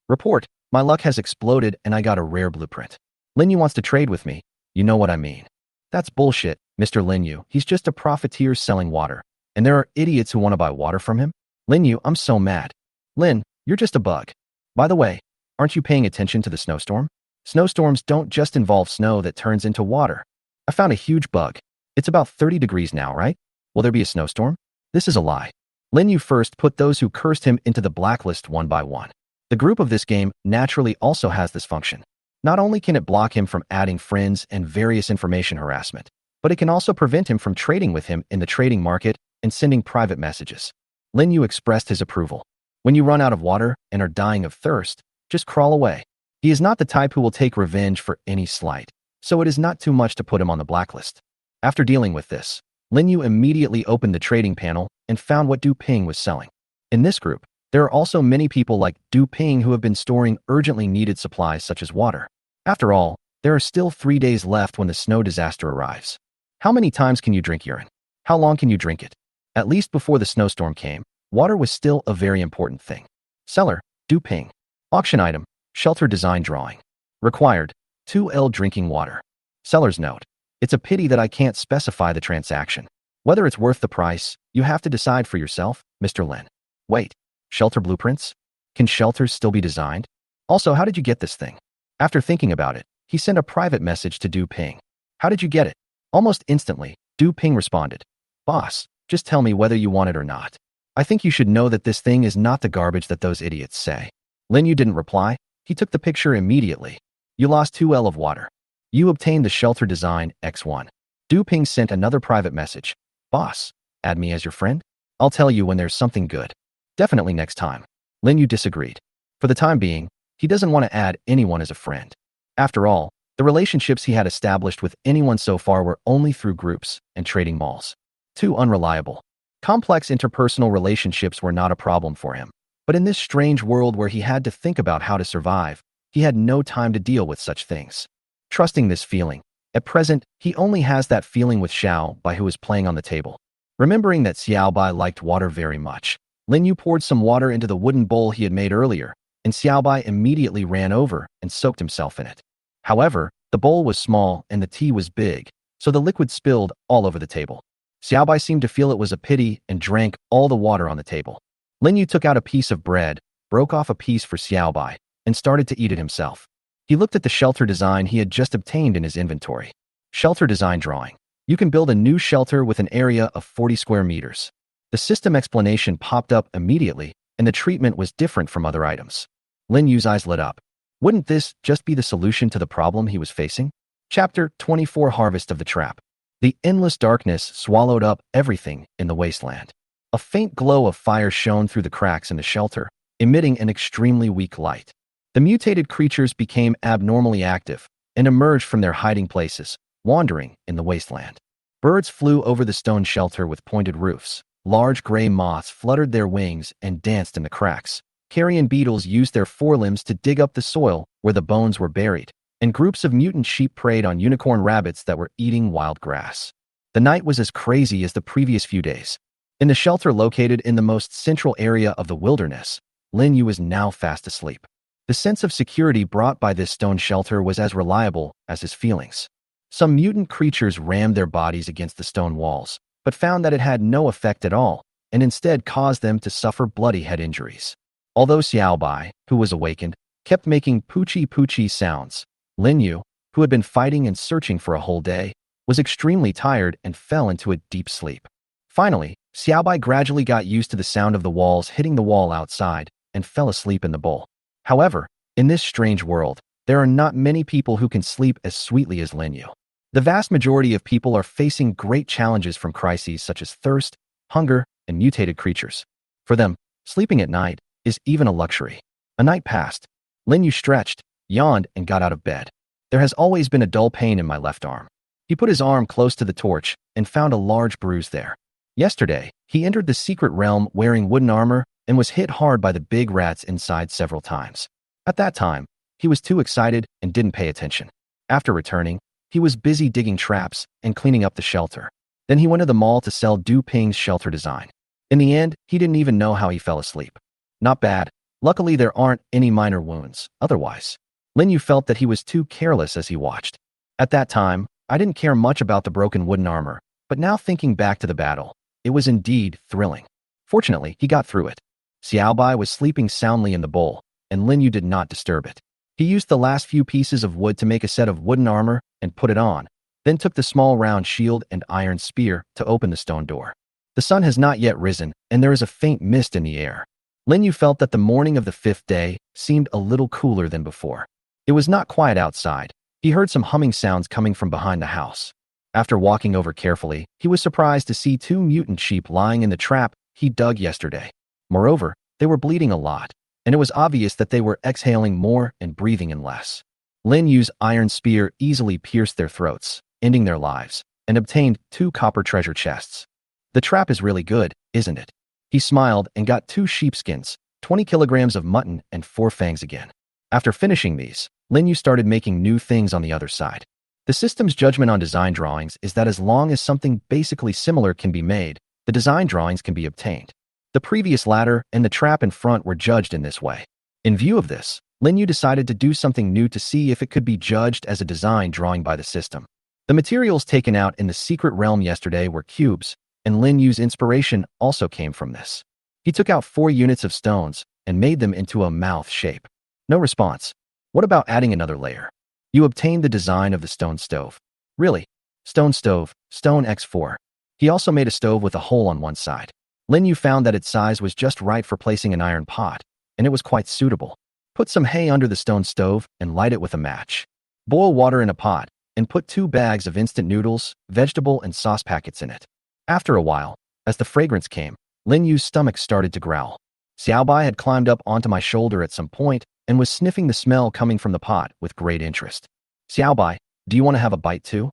Report. My luck has exploded and I got a rare blueprint. Linyu wants to trade with me. You know what I mean. That's bullshit, Mr. Linyu. He's just a profiteer selling water. And there are idiots who want to buy water from him? Linyu, I'm so mad. Lin, you're just a bug. By the way, aren't you paying attention to the snowstorm? Snowstorms don't just involve snow that turns into water. I found a huge bug. It's about 30 degrees now, right? Will there be a snowstorm? This is a lie. Linyu first put those who cursed him into the blacklist one by one. The group of this game naturally also has this function. Not only can it block him from adding friends and various information harassment, but it can also prevent him from trading with him in the trading market and sending private messages. Linyu expressed his approval. When you run out of water and are dying of thirst, just crawl away. He is not the type who will take revenge for any slight, so it is not too much to put him on the blacklist. After dealing with this, Linyu immediately opened the trading panel and found what Du Ping was selling. In this group, there are also many people like Du Ping who have been storing urgently needed supplies such as water. After all, there are still 3 days left when the snow disaster arrives. How many times can you drink urine? How long can you drink it? At least before the snowstorm came, water was still a very important thing. Seller, Du Ping. Auction item, shelter design drawing. Required, 2L drinking water. Seller's note. It's a pity that I can't specify the transaction. Whether it's worth the price, you have to decide for yourself, Mr. Lin. Wait, shelter blueprints? Can shelters still be designed? Also, how did you get this thing? After thinking about it, he sent a private message to Du Ping. How did you get it? Almost instantly, Du Ping responded. Boss, just tell me whether you want it or not. I think you should know that this thing is not the garbage that those idiots say. Linyu didn't reply. He took the picture immediately. You lost 2L of water. You obtained the shelter design X1. Du Ping sent another private message. Boss, add me as your friend? I'll tell you when there's something good. Definitely next time. Linyu disagreed. For the time being, he doesn't want to add anyone as a friend. After all, the relationships he had established with anyone so far were only through groups and trading malls. Too unreliable. Complex interpersonal relationships were not a problem for him. But in this strange world where he had to think about how to survive, he had no time to deal with such things. Trusting this feeling, at present, he only has that feeling with Xiao Bai, who is playing on the table. Remembering that Xiao Bai liked water very much, Linyu poured some water into the wooden bowl he had made earlier, and Xiao Bai immediately ran over and soaked himself in it. However, the bowl was small and the tea was big, so the liquid spilled all over the table. Xiao Bai seemed to feel it was a pity and drank all the water on the table. Linyu took out a piece of bread, broke off a piece for Xiao Bai, and started to eat it himself. He looked at the shelter design he had just obtained in his inventory. Shelter design drawing. You can build a new shelter with an area of 40 square meters. The system explanation popped up immediately, and the treatment was different from other items. Linyu's eyes lit up. Wouldn't this just be the solution to the problem he was facing? Chapter 24 Harvest of the Trap. The endless darkness swallowed up everything in the wasteland. A faint glow of fire shone through the cracks in the shelter, emitting an extremely weak light. The mutated creatures became abnormally active and emerged from their hiding places, wandering in the wasteland. Birds flew over the stone shelter with pointed roofs. Large gray moths fluttered their wings and danced in the cracks. Carrion beetles used their forelimbs to dig up the soil where the bones were buried, and groups of mutant sheep preyed on unicorn rabbits that were eating wild grass. The night was as crazy as the previous few days. In the shelter located in the most central area of the wilderness, Linyu was now fast asleep. The sense of security brought by this stone shelter was as reliable as his feelings. Some mutant creatures rammed their bodies against the stone walls, but found that it had no effect at all, and instead caused them to suffer bloody head injuries. Although Xiao Bai, who was awakened, kept making poochie-poochie sounds, Linyu, who had been fighting and searching for a whole day, was extremely tired and fell into a deep sleep. Finally, Xiao Bai gradually got used to the sound of the walls hitting the wall outside and fell asleep in the bowl. However, in this strange world, there are not many people who can sleep as sweetly as Linyu. The vast majority of people are facing great challenges from crises such as thirst, hunger, and mutated creatures. For them, sleeping at night is even a luxury. A night passed. Linyu stretched, yawned, and got out of bed. There has always been a dull pain in my left arm. He put his arm close to the torch and found a large bruise there. Yesterday, he entered the secret realm wearing wooden armor and was hit hard by the big rats inside several times. At that time, he was too excited and didn't pay attention. After returning, he was busy digging traps and cleaning up the shelter. Then he went to the mall to sell Du Ping's shelter design. In the end, he didn't even know how he fell asleep. Not bad. Luckily, there aren't any minor wounds. Otherwise, Lin Yu felt that he was too careless as he watched. At that time, I didn't care much about the broken wooden armor, but now thinking back to the battle, it was indeed thrilling. Fortunately, he got through it. Xiaobai was sleeping soundly in the bowl, and Lin Yu did not disturb it. He used the last few pieces of wood to make a set of wooden armor and put it on, then took the small round shield and iron spear to open the stone door. The sun has not yet risen, and there is a faint mist in the air. Lin Yu felt that the morning of the 5th day seemed a little cooler than before. It was not quiet outside. He heard some humming sounds coming from behind the house. After walking over carefully, he was surprised to see 2 mutant sheep lying in the trap he dug yesterday. Moreover, they were bleeding a lot, and it was obvious that they were exhaling more and breathing in less. Lin Yu's iron spear easily pierced their throats, ending their lives, and obtained 2 copper treasure chests. The trap is really good, isn't it? He smiled and got 2 sheepskins, 20 kilograms of mutton, and 4 fangs again. After finishing these, Lin Yu started making new things on the other side. The system's judgment on design drawings is that as long as something basically similar can be made, the design drawings can be obtained. The previous ladder and the trap in front were judged in this way. In view of this, Lin Yu decided to do something new to see if it could be judged as a design drawing by the system. The materials taken out in the secret realm yesterday were cubes, and Lin Yu's inspiration also came from this. He took out 4 units of stones and made them into a mouth shape. No response. What about adding another layer? You obtained the design of the stone stove. Really? Stone stove, stone X4. He also made a stove with a hole on one side. Lin Yu found that its size was just right for placing an iron pot, and it was quite suitable. Put some hay under the stone stove and light it with a match. Boil water in a pot and put 2 bags of instant noodles, vegetable, and sauce packets in it. After a while, as the fragrance came, Lin Yu's stomach started to growl. Xiaobai had climbed up onto my shoulder at some point and was sniffing the smell coming from the pot with great interest. Xiaobai, do you want to have a bite too?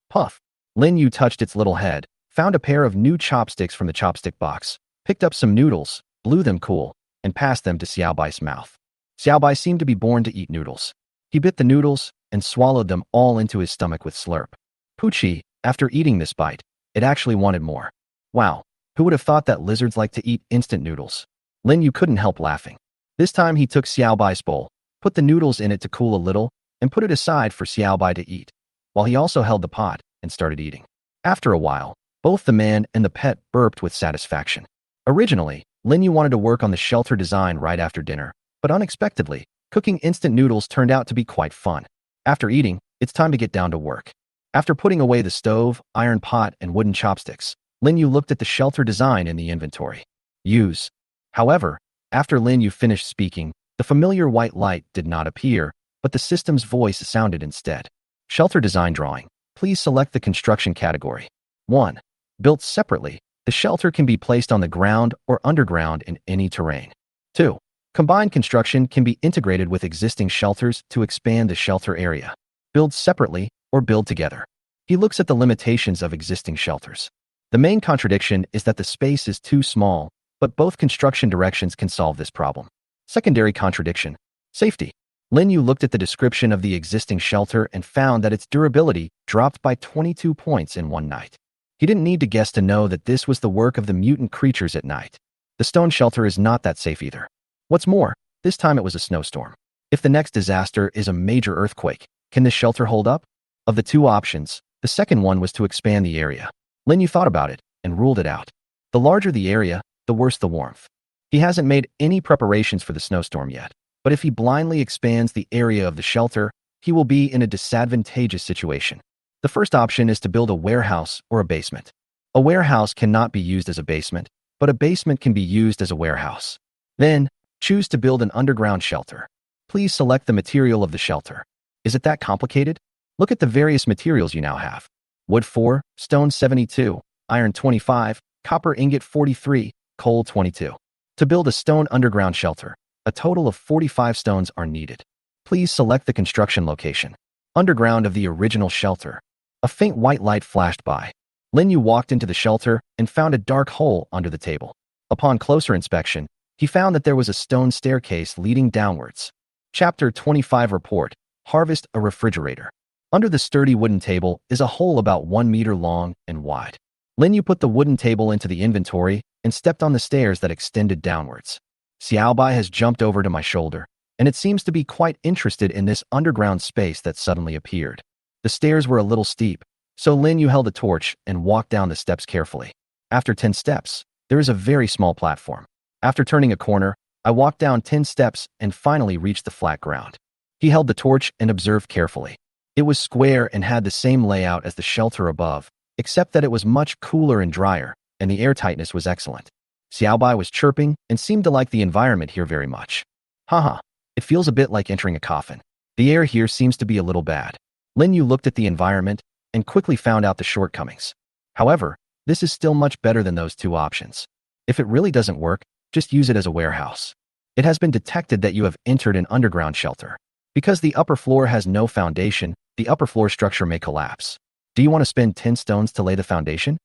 Puff. Lin Yu touched its little head, found a pair of new chopsticks from the chopstick box, picked up some noodles, blew them cool, and passed them to Xiaobai's mouth. Xiaobai seemed to be born to eat noodles. He bit the noodles and swallowed them all into his stomach with slurp. Puchi, after eating this bite, it actually wanted more. Wow, who would have thought that lizards like to eat instant noodles? Lin Yu couldn't help laughing. This time he took Xiaobai's bowl, put the noodles in it to cool a little, and put it aside for Xiaobai to eat, while he also held the pot and started eating. After a while, both the man and the pet burped with satisfaction. Originally, Lin Yu wanted to work on the shelter design right after dinner, but unexpectedly, cooking instant noodles turned out to be quite fun. After eating, it's time to get down to work. After putting away the stove, iron pot, and wooden chopsticks, Lin Yu looked at the shelter design in the inventory. Use. However, after Lin Yu finished speaking, the familiar white light did not appear, but the system's voice sounded instead. Shelter design drawing. Please select the construction category. 1. Built separately, the shelter can be placed on the ground or underground in any terrain. 2. Combined construction can be integrated with existing shelters to expand the shelter area. Build separately or build together. He looks at the limitations of existing shelters. The main contradiction is that the space is too small, but both construction directions can solve this problem. Secondary contradiction. Safety. Lin Yu looked at the description of the existing shelter and found that its durability dropped by 22 points in one night. He didn't need to guess to know that this was the work of the mutant creatures at night. The stone shelter is not that safe either. What's more, this time it was a snowstorm. If the next disaster is a major earthquake, can this shelter hold up? Of the 2 options, the second one was to expand the area. Lin Yu thought about it and ruled it out. The larger the area, the worse the warmth. He hasn't made any preparations for the snowstorm yet, but if he blindly expands the area of the shelter, he will be in a disadvantageous situation. The first option is to build a warehouse or a basement. A warehouse cannot be used as a basement, but a basement can be used as a warehouse. Then, choose to build an underground shelter. Please select the material of the shelter. Is it that complicated? Look at the various materials you now have. Wood 4, stone 72, iron 25, copper ingot 43, coal 22. To build a stone underground shelter, a total of 45 stones are needed. Please select the construction location. underground of the original shelter. A faint white light flashed by. Lin Yu walked into the shelter and found a dark hole under the table. Upon closer inspection, he found that there was a stone staircase leading downwards. Chapter 25 Report: Harvest a refrigerator. Under the sturdy wooden table is a hole about 1 meter long and wide. Lin Yu put the wooden table into the inventory and stepped on the stairs that extended downwards. Xiaobai has jumped over to my shoulder, and it seems to be quite interested in this underground space that suddenly appeared. The stairs were a little steep, so Lin Yu held a torch and walked down the steps carefully. After 10 steps, there is a very small platform. After turning a corner, I walked down 10 steps and finally reached the flat ground. He held the torch and observed carefully. It was square and had the same layout as the shelter above, except that it was much cooler and drier, and the airtightness was excellent. Xiaobai was chirping and seemed to like the environment here very much. Haha, it feels a bit like entering a coffin. The air here seems to be a little bad. Lin Yu looked at the environment and quickly found out the shortcomings. However, this is still much better than those two options. If it really doesn't work, just use it as a warehouse. It has been detected that you have entered an underground shelter. Because the upper floor has no foundation, the upper floor structure may collapse. Do you want to spend 10 stones to lay the foundation?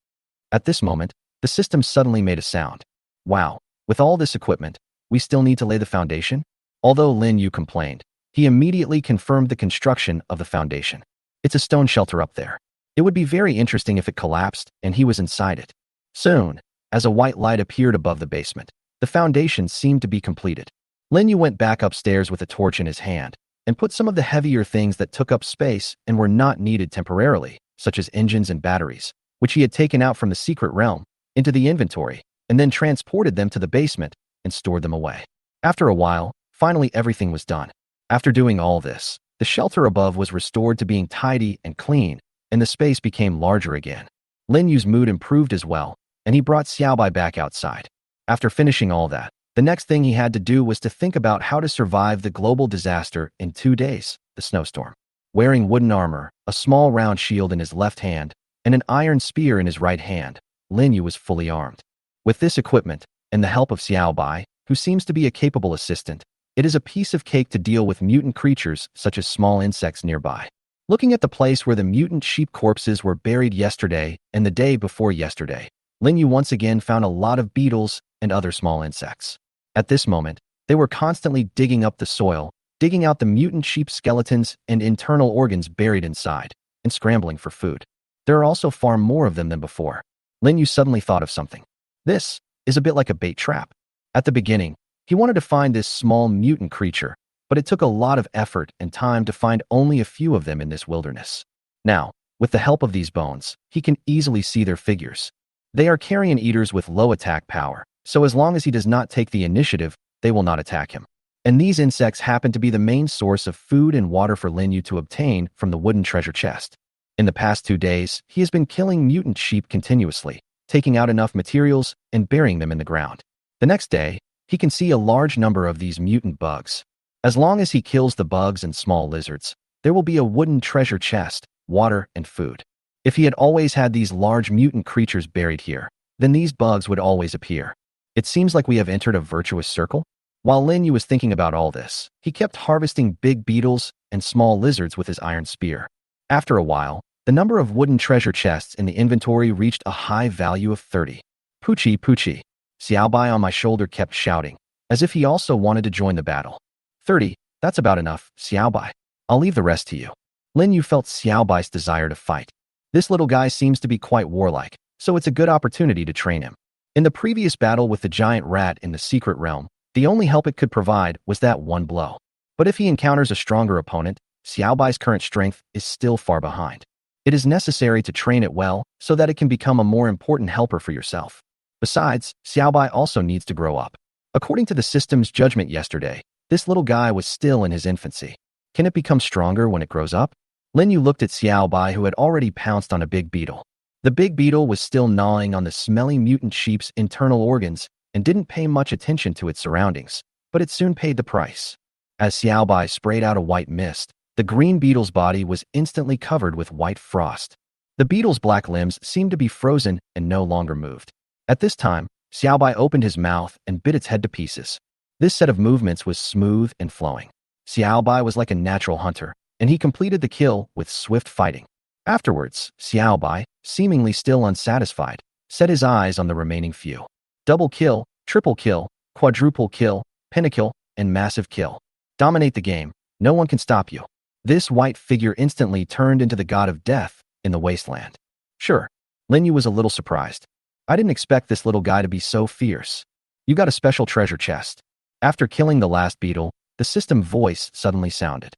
At this moment, the system suddenly made a sound. Wow, with all this equipment, we still need to lay the foundation? Although Lin Yu complained, he immediately confirmed the construction of the foundation. It's a stone shelter up there. It would be very interesting if it collapsed and he was inside it. Soon, as a white light appeared above the basement, the foundation seemed to be completed. Lin Yu went back upstairs with a torch in his hand and put some of the heavier things that took up space and were not needed temporarily, such as engines and batteries, which he had taken out from the secret realm, into the inventory, and then transported them to the basement and stored them away. After a while, finally everything was done. After doing all this, the shelter above was restored to being tidy and clean, and the space became larger again. Lin Yu's mood improved as well, and he brought Xiaobai back outside. After finishing all that, the next thing he had to do was to think about how to survive the global disaster in 2 days, the snowstorm. Wearing wooden armor, a small round shield in his left hand, and an iron spear in his right hand, Lin Yu was fully armed. With this equipment, and the help of Xiaobai, who seems to be a capable assistant, it is a piece of cake to deal with mutant creatures such as small insects nearby. Looking at the place where the mutant sheep corpses were buried yesterday and the day before yesterday, Lin Yu once again found a lot of beetles and other small insects. At this moment, they were constantly digging up the soil, digging out the mutant sheep skeletons and internal organs buried inside, and scrambling for food. There are also far more of them than before. Lin Yu suddenly thought of something. This is a bit like a bait trap. At the beginning, he wanted to find this small mutant creature, but it took a lot of effort and time to find only a few of them in this wilderness. Now, with the help of these bones, he can easily see their figures. They are carrion eaters with low attack power, so as long as he does not take the initiative, they will not attack him. And these insects happen to be the main source of food and water for Lin Yu to obtain from the wooden treasure chest. In the past 2 days, he has been killing mutant sheep continuously, taking out enough materials and burying them in the ground. The next day, he can see a large number of these mutant bugs. As long as he kills the bugs and small lizards, there will be a wooden treasure chest, water, and food. If he had always had these large mutant creatures buried here, then these bugs would always appear. It seems like we have entered a virtuous circle. While Lin Yu was thinking about all this, he kept harvesting big beetles and small lizards with his iron spear. After a while, the number of wooden treasure chests in the inventory reached a high value of 30. Poochie, Poochie. Xiaobai on my shoulder kept shouting, as if he also wanted to join the battle. 30, that's about enough, Xiaobai. I'll leave the rest to you. Lin Yu felt Xiaobai's desire to fight. This little guy seems to be quite warlike, so it's a good opportunity to train him. In the previous battle with the giant rat in the secret realm, the only help it could provide was that one blow. But if he encounters a stronger opponent, Xiaobai's current strength is still far behind. It is necessary to train it well so that it can become a more important helper for yourself. Besides, Xiaobai also needs to grow up. According to the system's judgment yesterday, this little guy was still in his infancy. Can it become stronger when it grows up? Lin Yu looked at Xiaobai, who had already pounced on a big beetle. The big beetle was still gnawing on the smelly mutant sheep's internal organs and didn't pay much attention to its surroundings, but it soon paid the price. As Xiaobai sprayed out a white mist, the green beetle's body was instantly covered with white frost. The beetle's black limbs seemed to be frozen and no longer moved. At this time, Xiaobai opened his mouth and bit its head to pieces. This set of movements was smooth and flowing. Xiaobai was like a natural hunter, and he completed the kill with swift fighting. Afterwards, Xiaobai, seemingly still unsatisfied, set his eyes on the remaining few. Double kill, triple kill, quadruple kill, pentakill, and massive kill. Dominate the game. No one can stop you. This white figure instantly turned into the god of death in the wasteland. Sure, Lin Yu was a little surprised. I didn't expect this little guy to be so fierce. You got a special treasure chest. After killing the last beetle, the system voice suddenly sounded.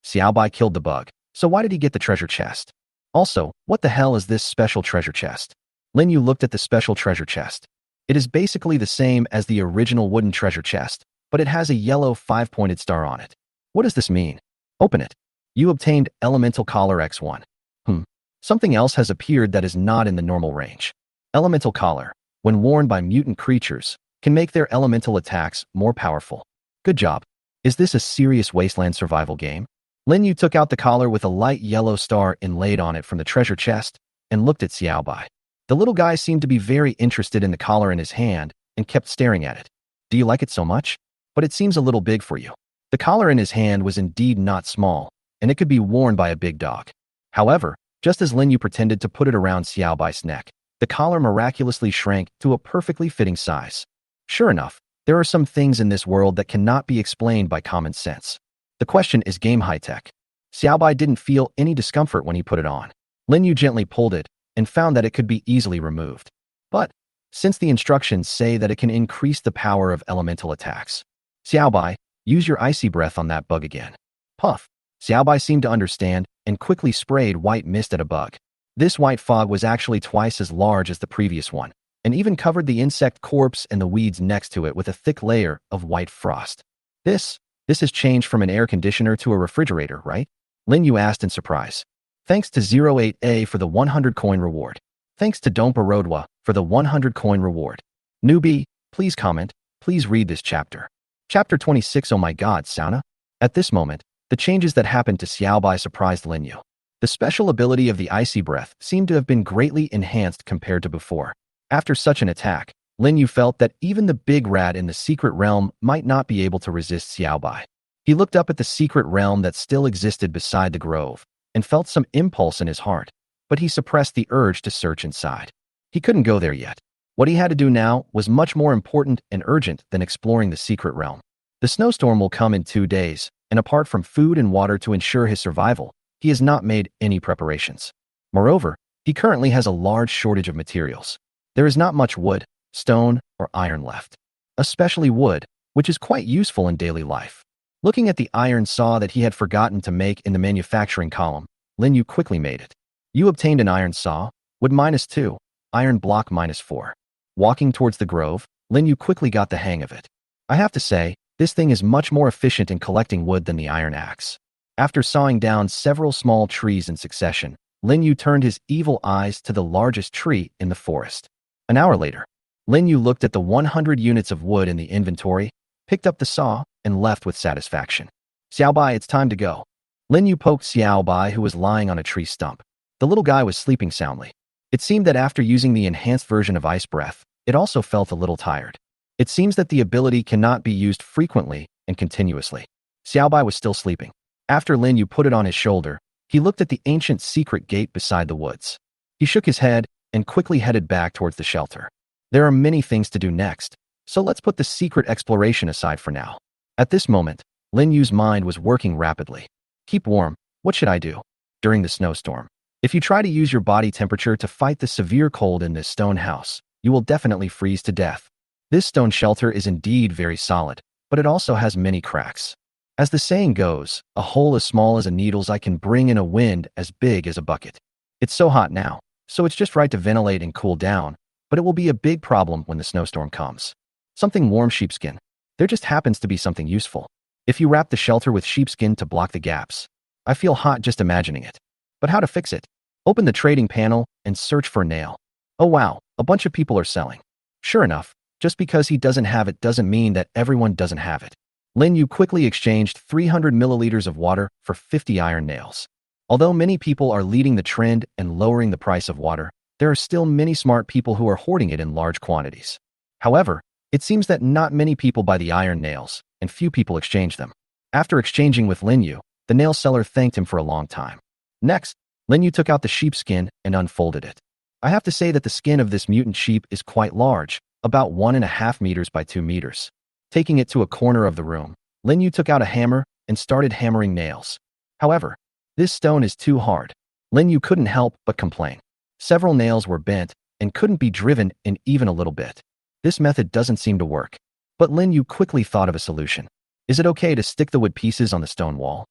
Xiaobai killed the bug, so why did he get the treasure chest? Also, what the hell is this special treasure chest? Lin Yu looked at the special treasure chest. It is basically the same as the original wooden treasure chest, but it has a yellow 5-pointed star on it. What does this mean? Open it. You obtained Elemental Collar X1. Something else has appeared that is not in the normal range. Elemental Collar, when worn by mutant creatures, can make their elemental attacks more powerful. Good job. Is this a serious wasteland survival game? Lin Yu took out the collar with a light yellow star inlaid on it from the treasure chest and looked at Xiaobai. The little guy seemed to be very interested in the collar in his hand and kept staring at it. Do you like it so much? But it seems a little big for you. The collar in his hand was indeed not small, and it could be worn by a big dog. However, just as Lin Yu pretended to put it around Xiaobai's neck, the collar miraculously shrank to a perfectly fitting size. Sure enough, there are some things in this world that cannot be explained by common sense. The question is game high-tech. Xiaobai didn't feel any discomfort when he put it on. Lin Yu gently pulled it and found that it could be easily removed. But, since the instructions say that it can increase the power of elemental attacks, Xiaobai, use your icy breath on that bug again. Puff. Xiaobai seemed to understand and quickly sprayed white mist at a bug. This white fog was actually twice as large as the previous one, and even covered the insect corpse and the weeds next to it with a thick layer of white frost. This has changed from an air conditioner to a refrigerator, right? Lin Yu asked in surprise. Thanks to 08A for the 100 coin reward. Thanks to Dompa Rodwa for the 100 coin reward. Newbie, please comment, please read this chapter. Chapter 26. Oh my god, sauna? At this moment, the changes that happened to Xiaobai surprised Lin Yu. The special ability of the icy breath seemed to have been greatly enhanced compared to before. After such an attack, Lin Yu felt that even the big rat in the secret realm might not be able to resist Xiaobai. He looked up at the secret realm that still existed beside the grove and felt some impulse in his heart, but he suppressed the urge to search inside. He couldn't go there yet. What he had to do now was much more important and urgent than exploring the secret realm. The snowstorm will come in 2 days, and apart from food and water to ensure his survival, he has not made any preparations. Moreover, he currently has a large shortage of materials. There is not much wood, stone, or iron left. Especially wood, which is quite useful in daily life. Looking at the iron saw that he had forgotten to make in the manufacturing column, Lin Yu quickly made it. You obtained an iron saw, wood -2, iron block -4. Walking towards the grove, Lin Yu quickly got the hang of it. I have to say, this thing is much more efficient in collecting wood than the iron axe. After sawing down several small trees in succession, Lin Yu turned his evil eyes to the largest tree in the forest. An hour later, Lin Yu looked at the 100 units of wood in the inventory, picked up the saw, and left with satisfaction. Xiaobai, it's time to go. Lin Yu poked Xiaobai, who was lying on a tree stump. The little guy was sleeping soundly. It seemed that after using the enhanced version of Ice Breath, it also felt a little tired. It seems that the ability cannot be used frequently and continuously. Xiaobai was still sleeping. After Lin Yu put it on his shoulder, he looked at the ancient secret gate beside the woods. He shook his head and quickly headed back towards the shelter. There are many things to do next, so let's put the secret exploration aside for now. At this moment, Lin Yu's mind was working rapidly. Keep warm. What should I do? During the snowstorm, if you try to use your body temperature to fight the severe cold in this stone house, you will definitely freeze to death. This stone shelter is indeed very solid, but it also has many cracks. As the saying goes, a hole as small as a needle's eye can bring in a wind as big as a bucket. It's so hot now, so it's just right to ventilate and cool down, but it will be a big problem when the snowstorm comes. Something warm sheepskin. There just happens to be something useful. If you wrap the shelter with sheepskin to block the gaps. I feel hot just imagining it. But how to fix it? Open the trading panel and search for a nail. Oh wow, a bunch of people are selling. Sure enough, just because he doesn't have it doesn't mean that everyone doesn't have it. Lin Yu quickly exchanged 300 milliliters of water for 50 iron nails. Although many people are leading the trend and lowering the price of water, there are still many smart people who are hoarding it in large quantities. However, it seems that not many people buy the iron nails, and few people exchange them. After exchanging with Lin Yu, The nail seller thanked him for a long time. Next, Lin Yu took out the sheepskin and unfolded it. I have to say that the skin of this mutant sheep is quite large, about 1.5 meters by 2 meters. Taking it to a corner of the room, Lin Yu took out a hammer and started hammering nails. However, this stone is too hard. Lin Yu couldn't help but complain. Several nails were bent and couldn't be driven in even a little bit. This method doesn't seem to work. But Lin Yu quickly thought of a solution. Is it okay to stick the wood pieces on the stone wall?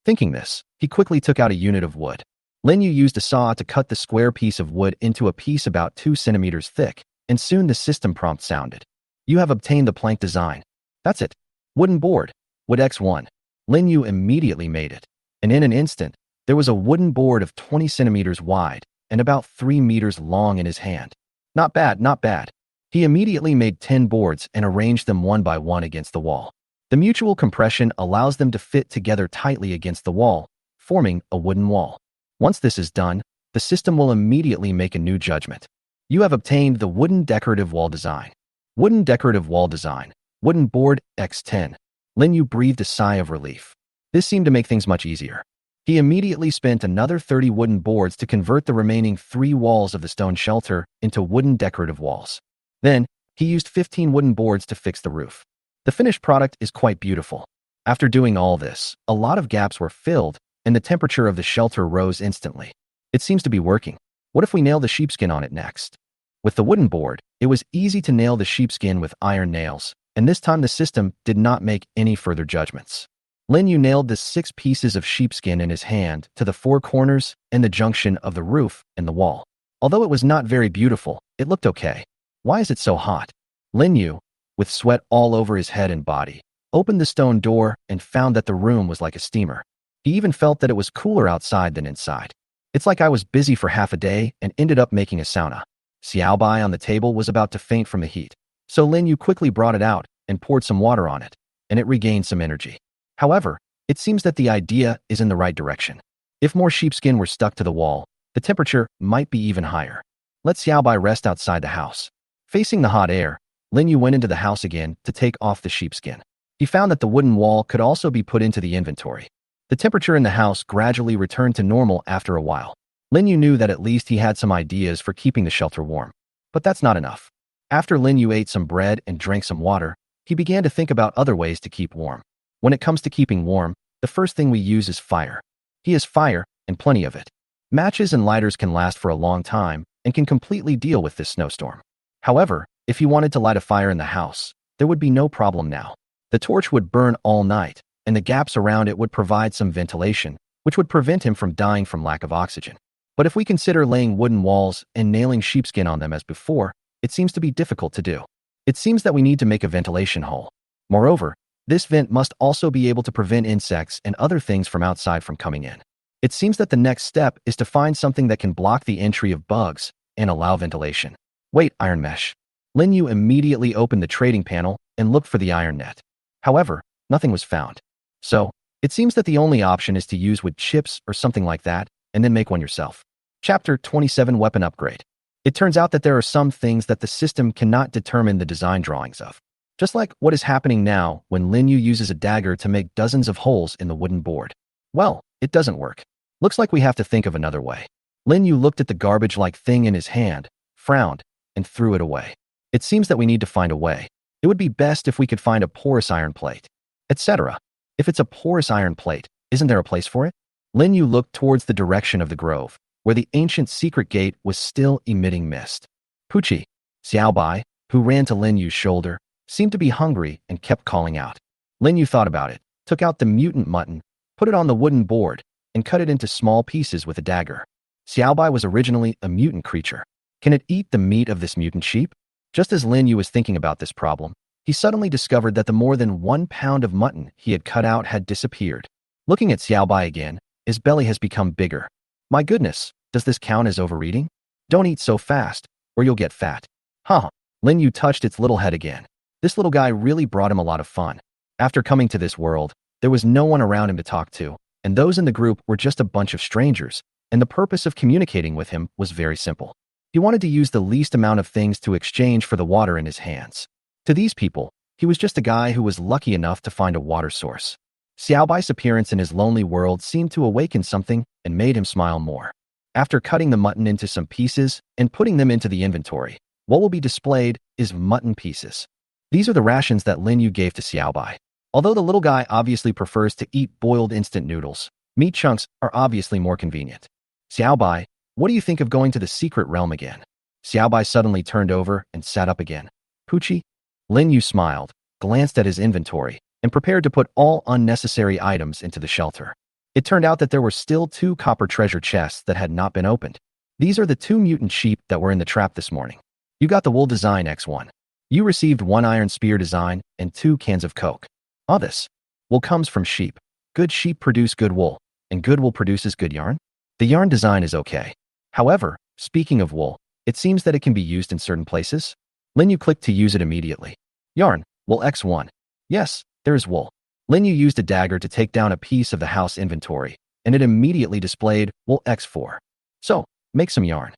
Thinking this, he quickly took out a unit of wood. Lin Yu used a saw to cut the square piece of wood into a piece about 2 centimeters thick, and soon the system prompt sounded. You have obtained the plank design. That's it. Wooden board. Wood X1. Lin Yu immediately made it. And in an instant, there was a wooden board of 20 centimeters wide and about 3 meters long in his hand. Not bad, not bad. He immediately made 10 boards and arranged them one by one against the wall. The mutual compression allows them to fit together tightly against the wall, forming a wooden wall. Once this is done, the system will immediately make a new judgment. You have obtained the wooden decorative wall design. Wooden decorative wall design. Wooden board X10. Lin Yu breathed a sigh of relief. This seemed to make things much easier. He immediately spent another 30 wooden boards to convert the remaining 3 walls of the stone shelter into wooden decorative walls. Then, he used 15 wooden boards to fix the roof. The finished product is quite beautiful. After doing all this, a lot of gaps were filled, and the temperature of the shelter rose instantly. It seems to be working. What if we nail the sheepskin on it next? With the wooden board, it was easy to nail the sheepskin with iron nails, and this time the system did not make any further judgments. Lin Yu nailed the 6 pieces of sheepskin in his hand to the 4 corners and the junction of the roof and the wall. Although it was not very beautiful, it looked okay. Why is it so hot? Lin Yu, with sweat all over his head and body, opened the stone door and found that the room was like a steamer. He even felt that it was cooler outside than inside. It's like I was busy for half a day and ended up making a sauna. Xiaobai on the table was about to faint from the heat, so Lin Yu quickly brought it out and poured some water on it, and it regained some energy. However, it seems that the idea is in the right direction. If more sheepskin were stuck to the wall, the temperature might be even higher. Let Xiaobai rest outside the house. Facing the hot air, Lin Yu went into the house again to take off the sheepskin. He found that the wooden wall could also be put into the inventory. The temperature in the house gradually returned to normal after a while. Lin Yu knew that at least he had some ideas for keeping the shelter warm. But that's not enough. After Lin Yu ate some bread and drank some water, he began to think about other ways to keep warm. When it comes to keeping warm, the first thing we use is fire. He has fire, and plenty of it. Matches and lighters can last for a long time and can completely deal with this snowstorm. However, if he wanted to light a fire in the house, there would be no problem now. The torch would burn all night, and the gaps around it would provide some ventilation, which would prevent him from dying from lack of oxygen. But if we consider laying wooden walls and nailing sheepskin on them as before, it seems to be difficult to do. It seems that we need to make a ventilation hole. Moreover, this vent must also be able to prevent insects and other things from outside from coming in. It seems that the next step is to find something that can block the entry of bugs and allow ventilation. Wait, iron mesh. Lin Yu immediately opened the trading panel and looked for the iron net. However, nothing was found. So, it seems that the only option is to use wood chips or something like that, and then make one yourself. Chapter 27 Weapon Upgrade. It turns out that there are some things that the system cannot determine the design drawings of. Just like what is happening now when Lin Yu uses a dagger to make dozens of holes in the wooden board. Well, it doesn't work. Looks like we have to think of another way. Lin Yu looked at the garbage-like thing in his hand, frowned, and threw it away. It seems that we need to find a way. It would be best if we could find a porous iron plate, etc. If it's a porous iron plate, isn't there a place for it? Lin Yu looked towards the direction of the grove, where the ancient secret gate was still emitting mist. Puchi, Xiaobai, who ran to Lin Yu's shoulder, seemed to be hungry and kept calling out. Lin Yu thought about it, took out the mutant mutton, put it on the wooden board, and cut it into small pieces with a dagger. Xiaobai was originally a mutant creature. Can it eat the meat of this mutant sheep? Just as Lin Yu was thinking about this problem, he suddenly discovered that the more than 1 pound of mutton he had cut out had disappeared. Looking at Xiaobai again, his belly has become bigger. My goodness, does this count as overeating? Don't eat so fast, or you'll get fat. Huh. Lin Yu touched its little head again. This little guy really brought him a lot of fun. After coming to this world, there was no one around him to talk to, and those in the group were just a bunch of strangers, and the purpose of communicating with him was very simple. He wanted to use the least amount of things to exchange for the water in his hands. To these people, he was just a guy who was lucky enough to find a water source. Xiaobai's appearance in his lonely world seemed to awaken something and made him smile more. After cutting the mutton into some pieces and putting them into the inventory, what will be displayed is mutton pieces. These are the rations that Lin Yu gave to Xiaobai. Although the little guy obviously prefers to eat boiled instant noodles, meat chunks are obviously more convenient. Xiaobai, what do you think of going to the secret realm again? Xiaobai suddenly turned over and sat up again. Pucci? Lin Yu smiled, glanced at his inventory, and prepared to put all unnecessary items into the shelter. It turned out that there were still 2 copper treasure chests that had not been opened. These are the 2 mutant sheep that were in the trap this morning. You got the wool design X1. You received 1 iron spear design and 2 cans of Coke. All this wool comes from sheep. Good sheep produce good wool, and good wool produces good yarn. The yarn design is okay. However, speaking of wool, it seems that it can be used in certain places. Lin Yu clicked to use it immediately. Yarn, wool X1. Yes, there is wool. Lin Yu used a dagger to take down a piece of the house inventory, and it immediately displayed wool X4. So, make some yarn.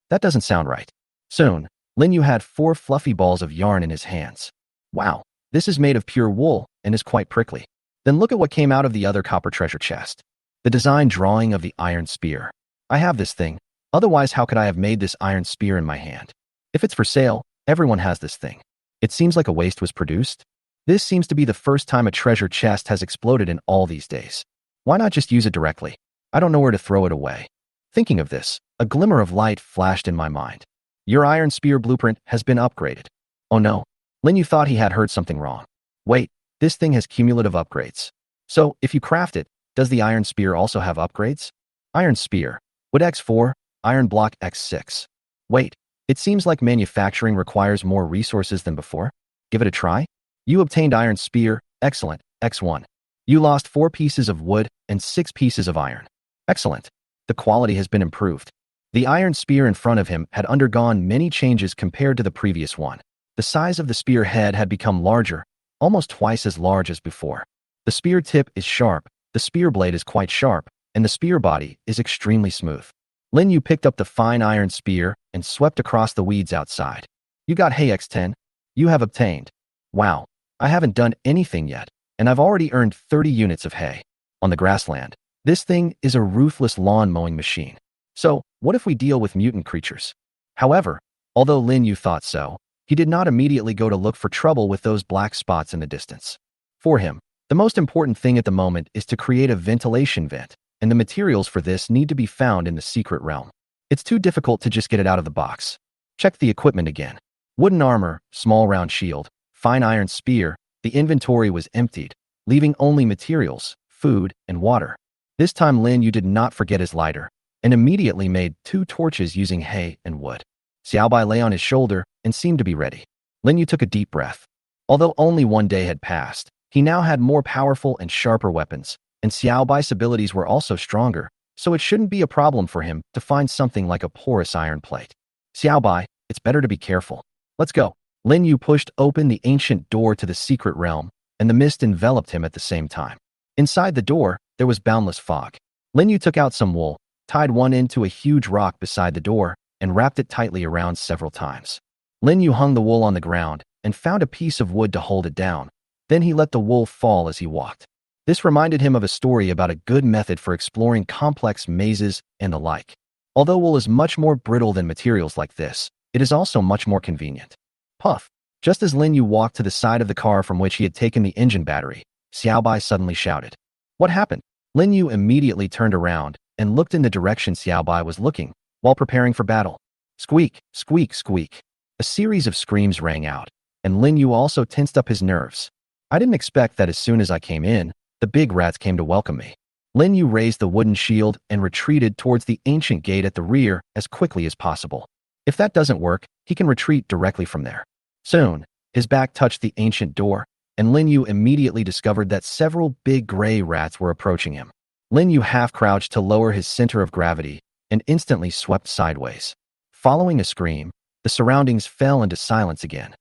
That doesn't sound right. Soon, Lin Yu had 4 fluffy balls of yarn in his hands. Wow, this is made of pure wool and is quite prickly. Then look at what came out of the other copper treasure chest. The design drawing of the iron spear. I have this thing. Otherwise, how could I have made this iron spear in my hand? If it's for sale, everyone has this thing. It seems like a waste was produced. This seems to be the first time a treasure chest has exploded in all these days. Why not just use it directly? I don't know where to throw it away. Thinking of this, a glimmer of light flashed in my mind. Your iron spear blueprint has been upgraded. Oh no. Lin Yu thought he had heard something wrong. Wait, this thing has cumulative upgrades. So, if you craft it, does the iron spear also have upgrades? Iron spear. Wood X4, iron block X6. Wait, it seems like manufacturing requires more resources than before. Give it a try. You obtained iron spear, excellent, X1. You lost 4 pieces of wood and 6 pieces of iron. Excellent. The quality has been improved. The iron spear in front of him had undergone many changes compared to the previous one. The size of the spear head had become larger, almost twice as large as before. The spear tip is sharp, the spear blade is quite sharp, and the spear body is extremely smooth. Lin Yu picked up the fine iron spear and swept across the weeds outside. You got hay X10. You have obtained. Wow, I haven't done anything yet, and I've already earned 30 units of hay. On the grassland, this thing is a ruthless lawn mowing machine. So, what if we deal with mutant creatures? However, although Lin Yu thought so, he did not immediately go to look for trouble with those black spots in the distance. For him, the most important thing at the moment is to create a ventilation vent, and the materials for this need to be found in the secret realm. It's too difficult to just get it out of the box. Check the equipment again. Wooden armor, small round shield, fine iron spear. The inventory was emptied, leaving only materials, food, and water. This time Lin Yu did not forget his lighter, and immediately made 2 torches using hay and wood. Xiaobai lay on his shoulder and seemed to be ready. Lin Yu took a deep breath. Although only 1 day had passed, he now had more powerful and sharper weapons, and Xiaobai's abilities were also stronger, so it shouldn't be a problem for him to find something like a porous iron plate. Xiaobai, it's better to be careful. Let's go. Lin Yu pushed open the ancient door to the secret realm, and the mist enveloped him at the same time. Inside the door, there was boundless fog. Lin Yu took out some wool, tied one end to a huge rock beside the door, and wrapped it tightly around several times. Lin Yu hung the wool on the ground and found a piece of wood to hold it down. Then he let the wool fall as he walked. This reminded him of a story about a good method for exploring complex mazes and the like. Although wool is much more brittle than materials like this, it is also much more convenient. Puff! Just as Lin Yu walked to the side of the car from which he had taken the engine battery, Xiaobai suddenly shouted. What happened? Lin Yu immediately turned around and looked in the direction Xiaobai was looking, while preparing for battle. Squeak, squeak, squeak. A series of screams rang out, and Lin Yu also tensed up his nerves. I didn't expect that as soon as I came in, the big rats came to welcome me. Lin Yu raised the wooden shield and retreated towards the ancient gate at the rear as quickly as possible. If that doesn't work, he can retreat directly from there. Soon, his back touched the ancient door, and Lin Yu immediately discovered that several big gray rats were approaching him. Lin Yu half-crouched to lower his center of gravity and instantly swept sideways. Following a scream, the surroundings fell into silence again.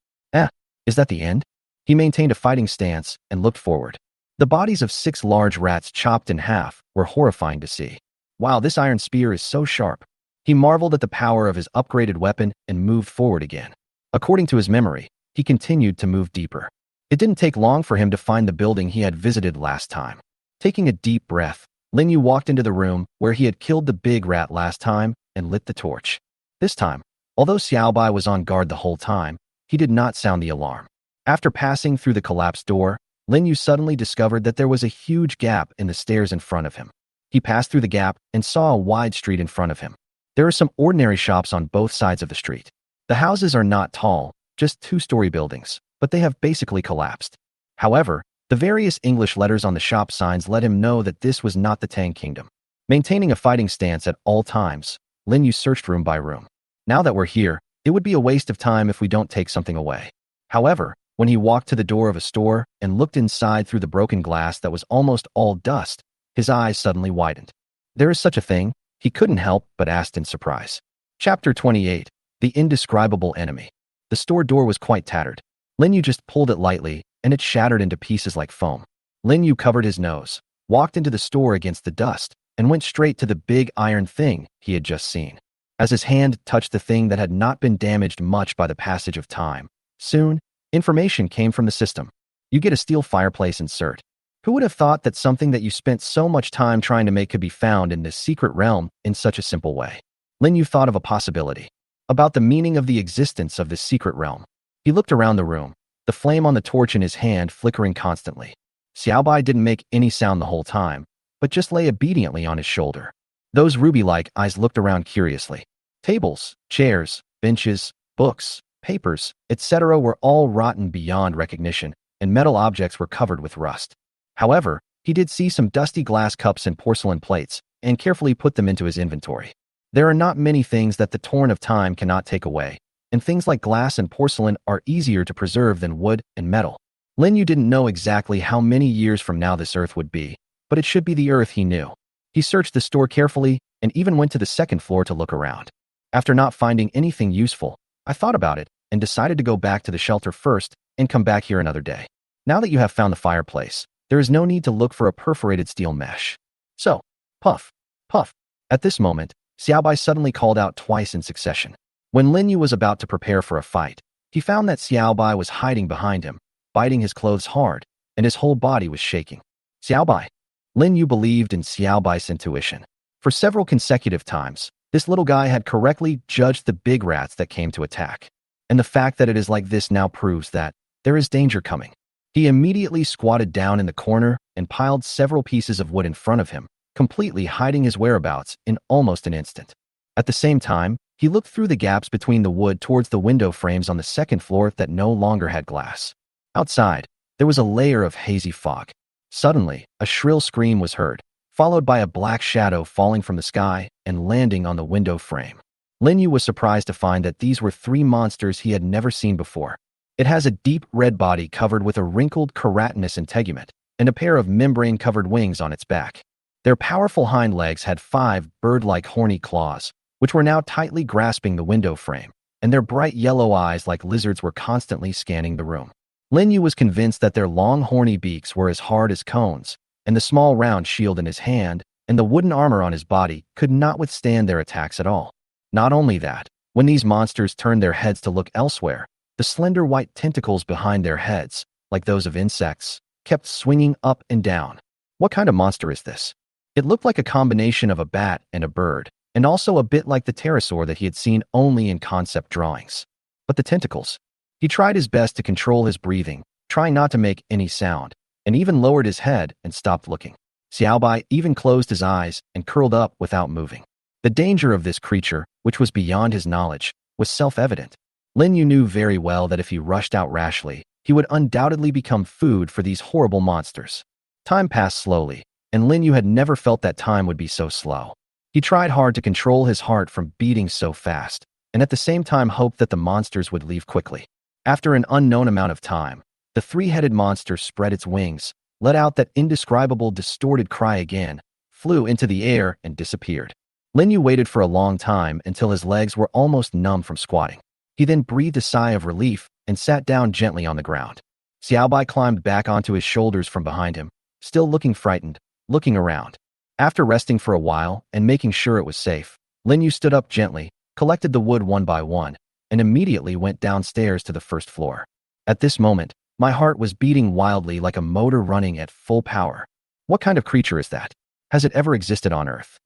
Is that the end? He maintained a fighting stance and looked forward. The bodies of 6 large rats chopped in half were horrifying to see. Wow, this iron spear is so sharp. He marveled at the power of his upgraded weapon and moved forward again. According to his memory, he continued to move deeper. It didn't take long for him to find the building he had visited last time. Taking a deep breath, Lin Yu walked into the room where he had killed the big rat last time and lit the torch. This time, although Xiaobai was on guard the whole time, he did not sound the alarm. After passing through the collapsed door, Lin Yu suddenly discovered that there was a huge gap in the stairs in front of him. He passed through the gap and saw a wide street in front of him. There are some ordinary shops on both sides of the street. The houses are not tall, just two-story buildings, but they have basically collapsed. However, the various English letters on the shop signs let him know that this was not the Tang Kingdom. Maintaining a fighting stance at all times, Lin Yu searched room by room. Now that we're here, it would be a waste of time if we don't take something away. However, when he walked to the door of a store and looked inside through the broken glass that was almost all dust, his eyes suddenly widened. There is such a thing? He couldn't help but ask in surprise. Chapter 28. The Indescribable Enemy. The store door was quite tattered. Lin Yu just pulled it lightly, and it shattered into pieces like foam. Lin Yu covered his nose, walked into the store against the dust, and went straight to the big iron thing he had just seen. As his hand touched the thing that had not been damaged much by the passage of time, soon, information came from the system. You get a steel fireplace insert. Who would have thought that something that you spent so much time trying to make could be found in this secret realm in such a simple way? Lin Yu thought of a possibility. About the meaning of the existence of this secret realm. He looked around the room, the flame on the torch in his hand flickering constantly. Xiaobai didn't make any sound the whole time, but just lay obediently on his shoulder. Those ruby-like eyes looked around curiously. Tables, chairs, benches, books, papers, etc. were all rotten beyond recognition, and metal objects were covered with rust. However, he did see some dusty glass cups and porcelain plates, and carefully put them into his inventory. There are not many things that the torrent of time cannot take away, and things like glass and porcelain are easier to preserve than wood and metal. Lin Yu didn't know exactly how many years from now this earth would be, but it should be the earth he knew. He searched the store carefully and even went to the second floor to look around. After not finding anything useful, I thought about it and decided to go back to the shelter first and come back here another day. Now that you have found the fireplace, there is no need to look for a perforated steel mesh. So, puff, puff. At this moment, Xiaobai suddenly called out twice in succession. When Lin Yu was about to prepare for a fight, he found that Xiaobai was hiding behind him, biting his clothes hard, and his whole body was shaking. Xiaobai. Lin Yu believed in Xiaobai's intuition. For several consecutive times, this little guy had correctly judged the big rats that came to attack. And the fact that it is like this now proves that there is danger coming. He immediately squatted down in the corner and piled several pieces of wood in front of him, completely hiding his whereabouts in almost an instant. At the same time, he looked through the gaps between the wood towards the window frames on the second floor that no longer had glass. Outside, there was a layer of hazy fog. Suddenly, a shrill scream was heard, followed by a black shadow falling from the sky and landing on the window frame. Lin Yu was surprised to find that these were three monsters he had never seen before. It has a deep red body covered with a wrinkled keratinous integument and a pair of membrane-covered wings on its back. Their powerful hind legs had 5 bird-like horny claws, which were now tightly grasping the window frame, and their bright yellow eyes like lizards were constantly scanning the room. Lin Yu was convinced that their long horny beaks were as hard as cones, and the small round shield in his hand and the wooden armor on his body could not withstand their attacks at all. Not only that, when these monsters turned their heads to look elsewhere, the slender white tentacles behind their heads, like those of insects, kept swinging up and down. What kind of monster is this? It looked like a combination of a bat and a bird, and also a bit like the pterosaur that he had seen only in concept drawings. But the tentacles. He tried his best to control his breathing, trying not to make any sound, and even lowered his head and stopped looking. Xiaobai even closed his eyes and curled up without moving. The danger of this creature, which was beyond his knowledge, was self-evident. Lin Yu knew very well that if he rushed out rashly, he would undoubtedly become food for these horrible monsters. Time passed slowly, and Lin Yu had never felt that time would be so slow. He tried hard to control his heart from beating so fast, and at the same time hoped that the monsters would leave quickly. After an unknown amount of time, the three-headed monster spread its wings, let out that indescribable distorted cry again, flew into the air and disappeared. Lin Yu waited for a long time until his legs were almost numb from squatting. He then breathed a sigh of relief and sat down gently on the ground. Xiaobai climbed back onto his shoulders from behind him, still looking frightened, looking around. After resting for a while and making sure it was safe, Lin Yu stood up gently, collected the wood one by one, and immediately went downstairs to the first floor. At this moment, My heart was beating wildly like a motor running at full power. What kind of creature is that? Has it ever existed on Earth?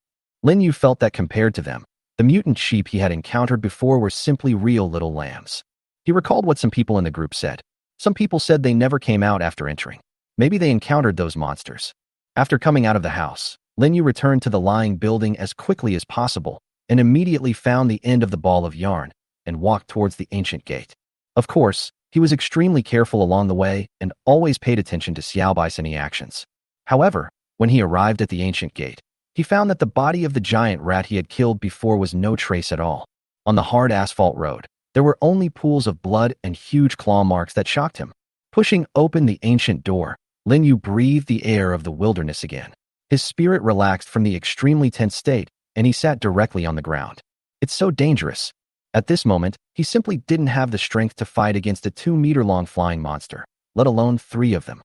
Lin Yu felt that compared to them, the mutant sheep he had encountered before were simply real little lambs. He recalled what some people in the group said. Some people said they never came out after entering. Maybe they encountered those monsters. After coming out of the house, Lin Yu returned to the lying building as quickly as possible and immediately found the end of the ball of yarn and walked towards the ancient gate. Of course, he was extremely careful along the way and always paid attention to Xiaobai's any actions. However, when he arrived at the ancient gate, he found that the body of the giant rat he had killed before was no trace at all. On the hard asphalt road, there were only pools of blood and huge claw marks that shocked him. Pushing open the ancient door, Lin Yu breathed the air of the wilderness again. His spirit relaxed from the extremely tense state, and he sat directly on the ground. It's so dangerous. At this moment, he simply didn't have the strength to fight against a 2-meter-long flying monster, let alone 3 of them.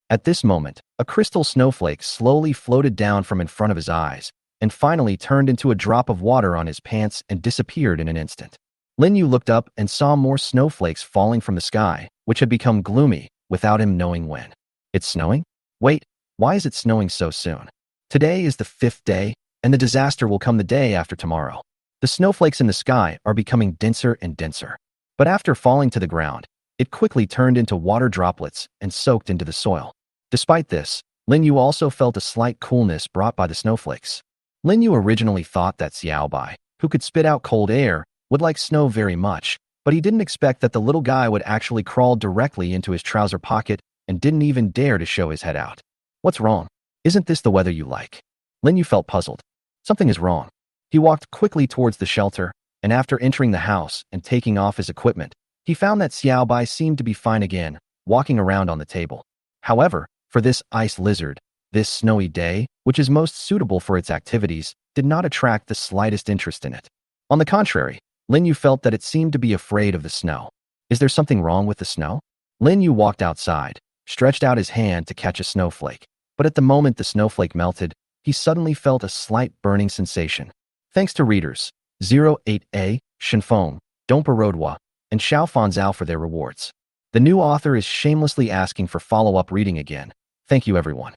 At this moment, a crystal snowflake slowly floated down from in front of his eyes, and finally turned into a drop of water on his pants and disappeared in an instant. Lin Yu looked up and saw more snowflakes falling from the sky, which had become gloomy, without him knowing when. It's snowing? Wait, why is it snowing so soon? Today is the 5th day, and the disaster will come the day after tomorrow. The snowflakes in the sky are becoming denser and denser. But after falling to the ground, it quickly turned into water droplets and soaked into the soil. Despite this, Lin Yu also felt a slight coolness brought by the snowflakes. Lin Yu originally thought that Xiaobai, who could spit out cold air, would like snow very much, but he didn't expect that the little guy would actually crawl directly into his trouser pocket and didn't even dare to show his head out. What's wrong? Isn't this the weather you like? Lin Yu felt puzzled. Something is wrong. He walked quickly towards the shelter, and after entering the house and taking off his equipment, he found that Xiaobai seemed to be fine again, walking around on the table. However, for this ice lizard, this snowy day, which is most suitable for its activities, did not attract the slightest interest in it. On the contrary, Lin Yu felt that it seemed to be afraid of the snow. Is there something wrong with the snow? Lin Yu walked outside, stretched out his hand to catch a snowflake, but at the moment the snowflake melted, he suddenly felt a slight burning sensation. Thanks to readers 08A, Shenfeng, Dompa Rodwa, and Xiaofan Zhao for their rewards. The new author is shamelessly asking for follow-up reading again. Thank you everyone.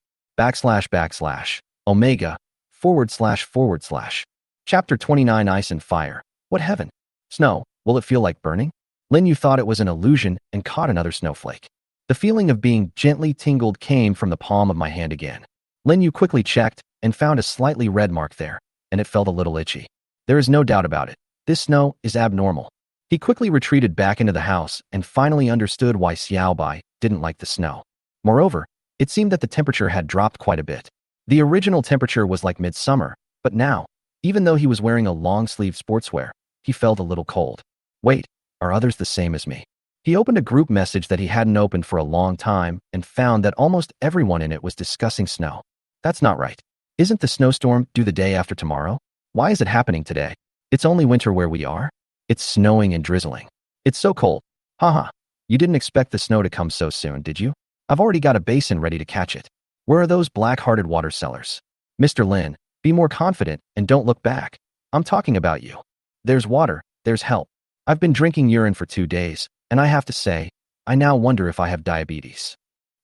Omega, //. Chapter 29 Ice and Fire. What heaven? Snow, will it feel like burning? Lin Yu thought it was an illusion and caught another snowflake. The feeling of being gently tingled came from the palm of my hand again. Lin Yu quickly checked and found a slightly red mark there, and it felt a little itchy. There is no doubt about it. This snow is abnormal. He quickly retreated back into the house and finally understood why Xiaobai didn't like the snow. Moreover, it seemed that the temperature had dropped quite a bit. The original temperature was like midsummer, but now, even though he was wearing a long-sleeve sportswear, he felt a little cold. Wait, are others the same as me? He opened a group message that he hadn't opened for a long time and found that almost everyone in it was discussing snow. That's not right. Isn't the snowstorm due the day after tomorrow? Why is it happening today? It's only winter where we are. It's snowing and drizzling. It's so cold. Haha. You didn't expect the snow to come so soon, did you? I've already got a basin ready to catch it. Where are those black-hearted water sellers? Mr. Lin, be more confident and don't look back. I'm talking about you. There's water, there's help. I've been drinking urine for 2 days, and I have to say, I now wonder if I have diabetes.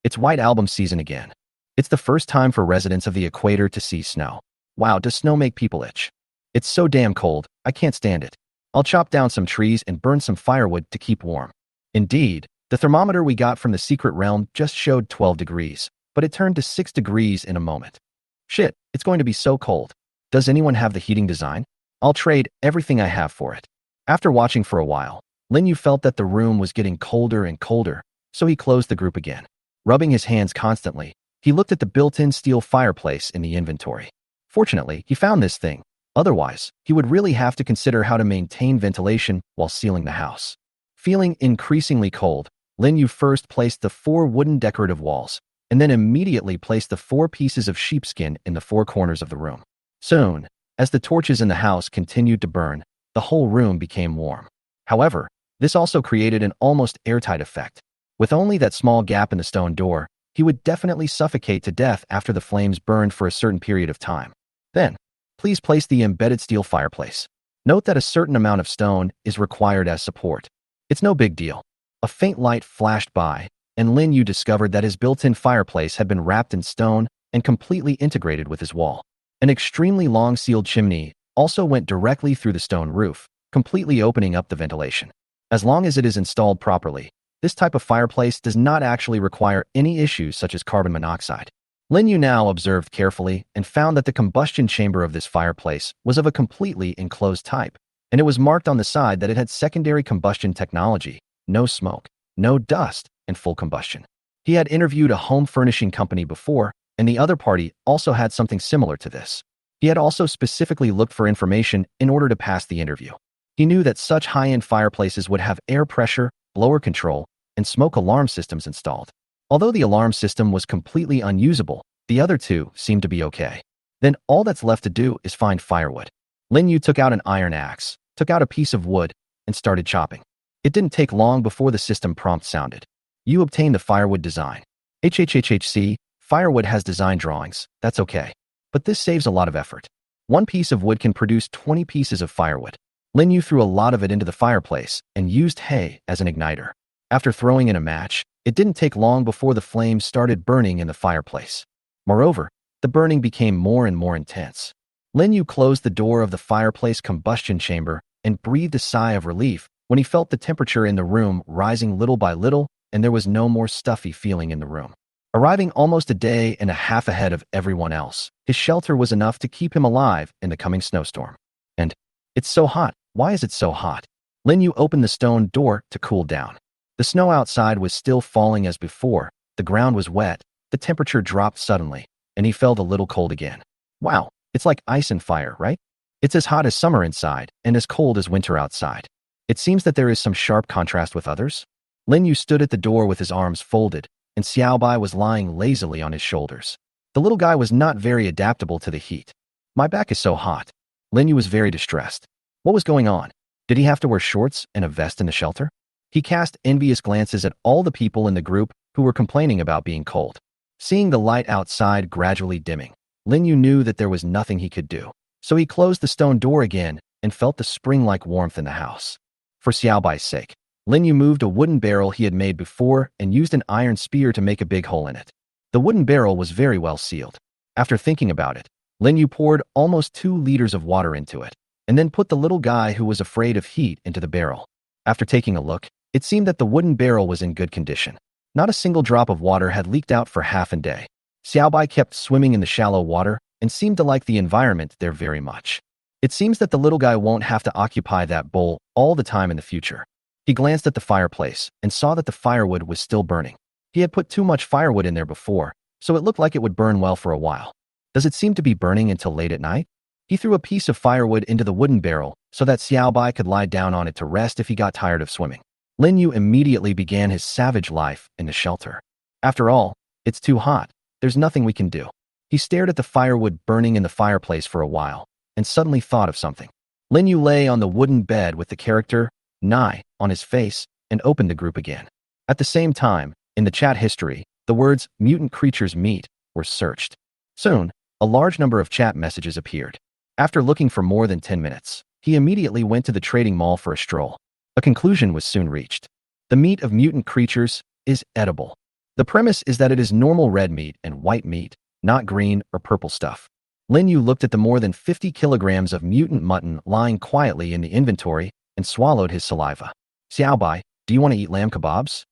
It's white album season again. It's the first time for residents of the equator to see snow. Wow, does snow make people itch? It's so damn cold, I can't stand it. I'll chop down some trees and burn some firewood to keep warm. Indeed, the thermometer we got from the secret realm just showed 12 degrees, but it turned to 6 degrees in a moment. Shit, it's going to be so cold. Does anyone have the heating design? I'll trade everything I have for it. After watching for a while, Lin Yu felt that the room was getting colder and colder, so he closed the group again. Rubbing his hands constantly, he looked at the built-in steel fireplace in the inventory. Fortunately, he found this thing. Otherwise, he would really have to consider how to maintain ventilation while sealing the house. Feeling increasingly cold, Lin Yu first placed the 4 wooden decorative walls, and then immediately placed the 4 pieces of sheepskin in the 4 corners of the room. Soon, as the torches in the house continued to burn, the whole room became warm. However, this also created an almost airtight effect. With only that small gap in the stone door, he would definitely suffocate to death after the flames burned for a certain period of time. Then, please place the embedded steel fireplace. Note that a certain amount of stone is required as support. It's no big deal. A faint light flashed by, and Lin Yu discovered that his built-in fireplace had been wrapped in stone and completely integrated with his wall. An extremely long sealed chimney also went directly through the stone roof, completely opening up the ventilation. As long as it is installed properly, this type of fireplace does not actually require any issues such as carbon monoxide. Lin Yu now observed carefully and found that the combustion chamber of this fireplace was of a completely enclosed type, and it was marked on the side that it had secondary combustion technology, no smoke, no dust, and full combustion. He had interviewed a home furnishing company before, and the other party also had something similar to this. He had also specifically looked for information in order to pass the interview. He knew that such high-end fireplaces would have air pressure, blower control, and smoke alarm systems installed. Although the alarm system was completely unusable, the other two seemed to be okay. Then all that's left to do is find firewood. Lin Yu took out an iron axe, took out a piece of wood, and started chopping. It didn't take long before the system prompt sounded. You obtained the firewood design. HHHHC, firewood has design drawings, that's okay. But this saves a lot of effort. One piece of wood can produce 20 pieces of firewood. Lin Yu threw a lot of it into the fireplace and used hay as an igniter. After throwing in a match, it didn't take long before the flames started burning in the fireplace. Moreover, the burning became more and more intense. Lin Yu closed the door of the fireplace combustion chamber and breathed a sigh of relief when he felt the temperature in the room rising little by little and there was no more stuffy feeling in the room. Arriving almost a day and a half ahead of everyone else, his shelter was enough to keep him alive in the coming snowstorm. And, it's so hot. Why is it so hot? Lin Yu opened the stone door to cool down. The snow outside was still falling as before, the ground was wet, the temperature dropped suddenly, and he felt a little cold again. Wow, it's like ice and fire, right? It's as hot as summer inside and as cold as winter outside. It seems that there is some sharp contrast with others. Lin Yu stood at the door with his arms folded, and Xiaobai was lying lazily on his shoulders. The little guy was not very adaptable to the heat. My back is so hot. Lin Yu was very distressed. What was going on? Did he have to wear shorts and a vest in the shelter? He cast envious glances at all the people in the group who were complaining about being cold. Seeing the light outside gradually dimming, Lin Yu knew that there was nothing he could do. So he closed the stone door again and felt the spring-like warmth in the house. For Xiaobai's sake, Lin Yu moved a wooden barrel he had made before and used an iron spear to make a big hole in it. The wooden barrel was very well sealed. After thinking about it, Lin Yu poured almost 2 liters of water into it, and then put the little guy who was afraid of heat into the barrel. After taking a look, it seemed that the wooden barrel was in good condition. Not a single drop of water had leaked out for half a day. Xiaobai kept swimming in the shallow water and seemed to like the environment there very much. It seems that the little guy won't have to occupy that bowl all the time in the future. He glanced at the fireplace and saw that the firewood was still burning. He had put too much firewood in there before, so it looked like it would burn well for a while. Does it seem to be burning until late at night? He threw a piece of firewood into the wooden barrel so that Xiaobai could lie down on it to rest if he got tired of swimming. Lin Yu immediately began his savage life in the shelter. After all, it's too hot. There's nothing we can do. He stared at the firewood burning in the fireplace for a while and suddenly thought of something. Lin Yu lay on the wooden bed with the character Nai on his face and opened the group again. At the same time, in the chat history, the words mutant creatures meet were searched. Soon, a large number of chat messages appeared. After looking for more than 10 minutes, he immediately went to the trading mall for a stroll. A conclusion was soon reached. The meat of mutant creatures is edible. The premise is that it is normal red meat and white meat, not green or purple stuff. Lin Yu looked at the more than 50 kilograms of mutant mutton lying quietly in the inventory and swallowed his saliva. Xiaobai, do you want to eat lamb kebabs?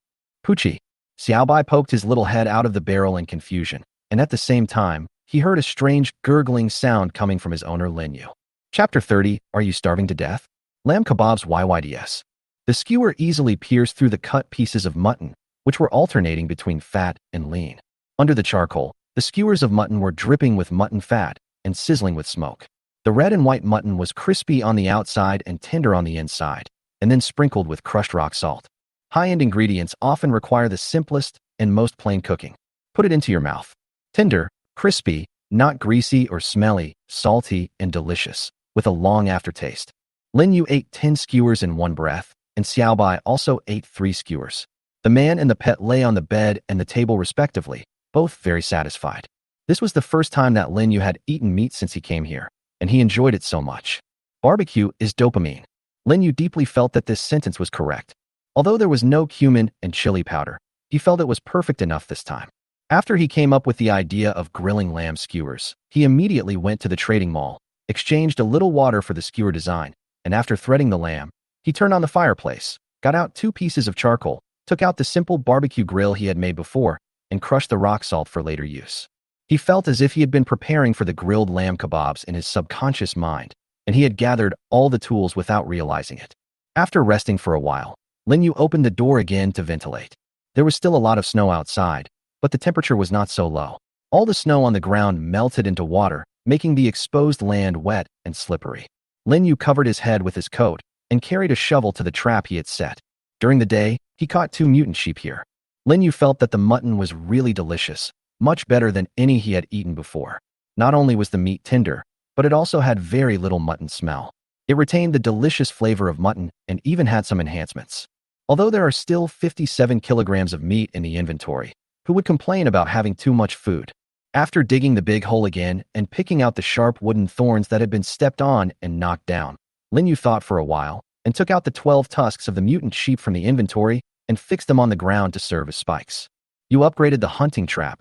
Puchi. Xiaobai poked his little head out of the barrel in confusion, and at the same time, he heard a strange gurgling sound coming from his owner Lin Yu. Chapter 30, Are You Starving to Death? Lamb kebabs YYDS. The skewer easily pierced through the cut pieces of mutton, which were alternating between fat and lean. Under the charcoal, the skewers of mutton were dripping with mutton fat and sizzling with smoke. The red and white mutton was crispy on the outside and tender on the inside, and then sprinkled with crushed rock salt. High-end ingredients often require the simplest and most plain cooking. Put it into your mouth. Tender, crispy, not greasy or smelly, salty, and delicious, with a long aftertaste. Lin Yu ate 10 skewers in one breath, and Xiaobai also ate 3 skewers. The man and the pet lay on the bed and the table respectively, both very satisfied. This was the first time that Lin Yu had eaten meat since he came here, and he enjoyed it so much. Barbecue is dopamine. Lin Yu deeply felt that this sentence was correct. Although there was no cumin and chili powder, he felt it was perfect enough this time. After he came up with the idea of grilling lamb skewers, he immediately went to the trading mall, exchanged a little water for the skewer design, and after threading the lamb, he turned on the fireplace, got out 2 pieces of charcoal, took out the simple barbecue grill he had made before, and crushed the rock salt for later use. He felt as if he had been preparing for the grilled lamb kebabs in his subconscious mind, and he had gathered all the tools without realizing it. After resting for a while, Lin Yu opened the door again to ventilate. There was still a lot of snow outside, but the temperature was not so low. All the snow on the ground melted into water, making the exposed land wet and slippery. Lin Yu covered his head with his coat and carried a shovel to the trap he had set. During the day, he caught 2 mutant sheep here. Lin Yu felt that the mutton was really delicious, much better than any he had eaten before. Not only was the meat tender, but it also had very little mutton smell. It retained the delicious flavor of mutton and even had some enhancements. Although there are still 57 kilograms of meat in the inventory, who would complain about having too much food? After digging the big hole again and picking out the sharp wooden thorns that had been stepped on and knocked down, Lin Yu thought for a while and took out the 12 tusks of the mutant sheep from the inventory and fixed them on the ground to serve as spikes. You upgraded the hunting trap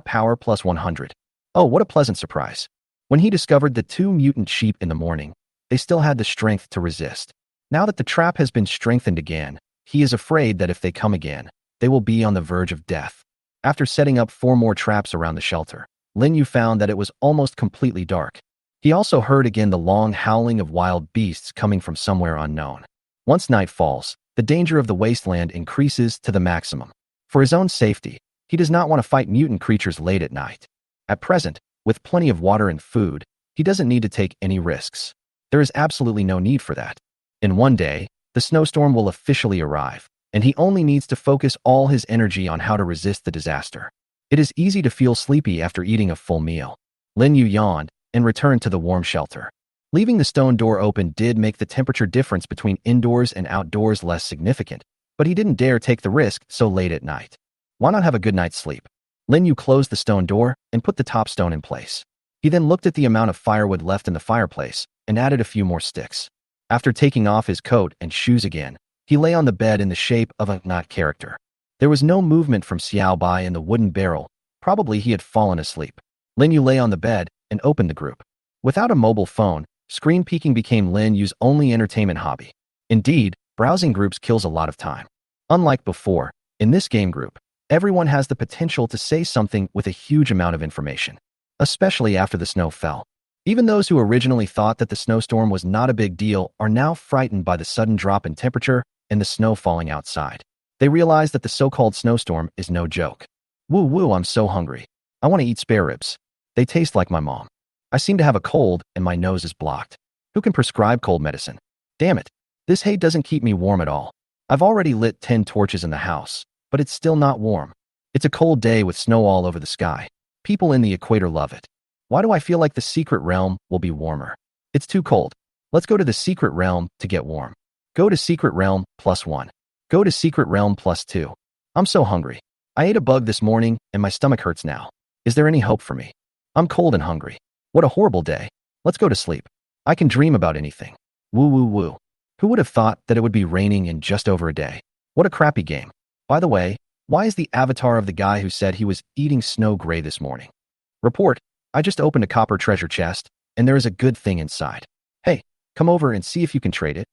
power plus 100. Oh, what a pleasant surprise. When he discovered the 2 mutant sheep in the morning, they still had the strength to resist. Now that the trap has been strengthened again, he is afraid that if they come again, they will be on the verge of death. After setting up 4 more traps around the shelter, Lin Yu found that it was almost completely dark. He also heard again the long howling of wild beasts coming from somewhere unknown. Once night falls, the danger of the wasteland increases to the maximum. For his own safety, he does not want to fight mutant creatures late at night. At present, with plenty of water and food, he doesn't need to take any risks. There is absolutely no need for that. In one day, the snowstorm will officially arrive, and he only needs to focus all his energy on how to resist the disaster. It is easy to feel sleepy after eating a full meal. Lin Yu yawned and returned to the warm shelter. Leaving the stone door open did make the temperature difference between indoors and outdoors less significant, but he didn't dare take the risk so late at night. Why not have a good night's sleep? Lin Yu closed the stone door and put the top stone in place. He then looked at the amount of firewood left in the fireplace and added a few more sticks. After taking off his coat and shoes again, he lay on the bed in the shape of a knot character. There was no movement from Xiao Bai in the wooden barrel. Probably he had fallen asleep. Lin Yu lay on the bed and opened the group. Without a mobile phone, screen peeking became Lin Yu's only entertainment hobby. Indeed, browsing groups kills a lot of time. Unlike before, in this game group, everyone has the potential to say something with a huge amount of information, especially after the snow fell. Even those who originally thought that the snowstorm was not a big deal are now frightened by the sudden drop in temperature and the snow falling outside. They realize that the so-called snowstorm is no joke. Woo woo, I'm so hungry. I want to eat spare ribs. They taste like my mom. I seem to have a cold and my nose is blocked. Who can prescribe cold medicine? Damn it. This hay doesn't keep me warm at all. I've already lit 10 torches in the house, but it's still not warm. It's a cold day with snow all over the sky. People in the equator love it. Why do I feel like the secret realm will be warmer? It's too cold. Let's go to the secret realm to get warm. Go to secret realm +1. Go to secret realm +2. I'm so hungry. I ate a bug this morning and my stomach hurts now. Is there any hope for me? I'm cold and hungry. What a horrible day. Let's go to sleep. I can dream about anything. Woo woo woo. Who would have thought that it would be raining in just over a day? What a crappy game. By the way, why is the avatar of the guy who said he was eating snow gray this morning? Report, I just opened a copper treasure chest, and there is a good thing inside. Hey, come over and see if you can trade it.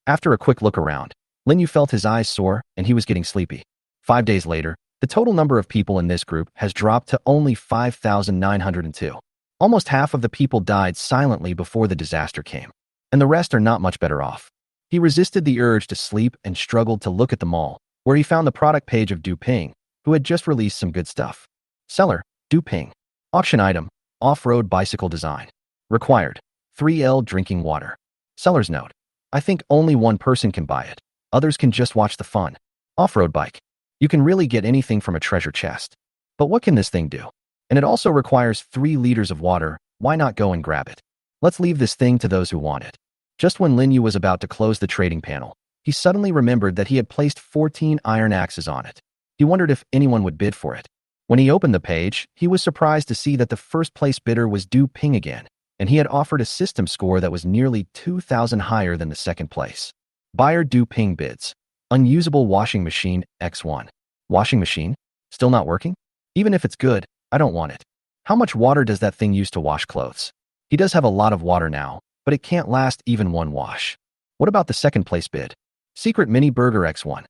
After a quick look around, Lin Yu felt his eyes sore and he was getting sleepy. 5 days later, the total number of people in this group has dropped to only 5,902. Almost half of the people died silently before the disaster came, and the rest are not much better off. He resisted the urge to sleep and struggled to look at the mall, where he found the product page of Du Ping, who had just released some good stuff. Seller, Du Ping. Auction item, off-road bicycle design. Required, 3L drinking water. Seller's note, I think only one person can buy it. Others can just watch the fun. Off-road bike. You can really get anything from a treasure chest. But what can this thing do? And it also requires 3 liters of water. Why not go and grab it? Let's leave this thing to those who want it. Just when Lin Yu was about to close the trading panel, he suddenly remembered that he had placed 14 iron axes on it. He wondered if anyone would bid for it. When he opened the page, he was surprised to see that the first place bidder was Du Ping again, and he had offered a system score that was nearly 2,000 higher than the second place. Buyer Du Ping bids Unusable washing machine X1. Washing machine? Still not working? Even if it's good, I don't want it. How much water does that thing use to wash clothes? He does have a lot of water now, but it can't last even one wash. What about the second place bid? Secret Mini Burger X1.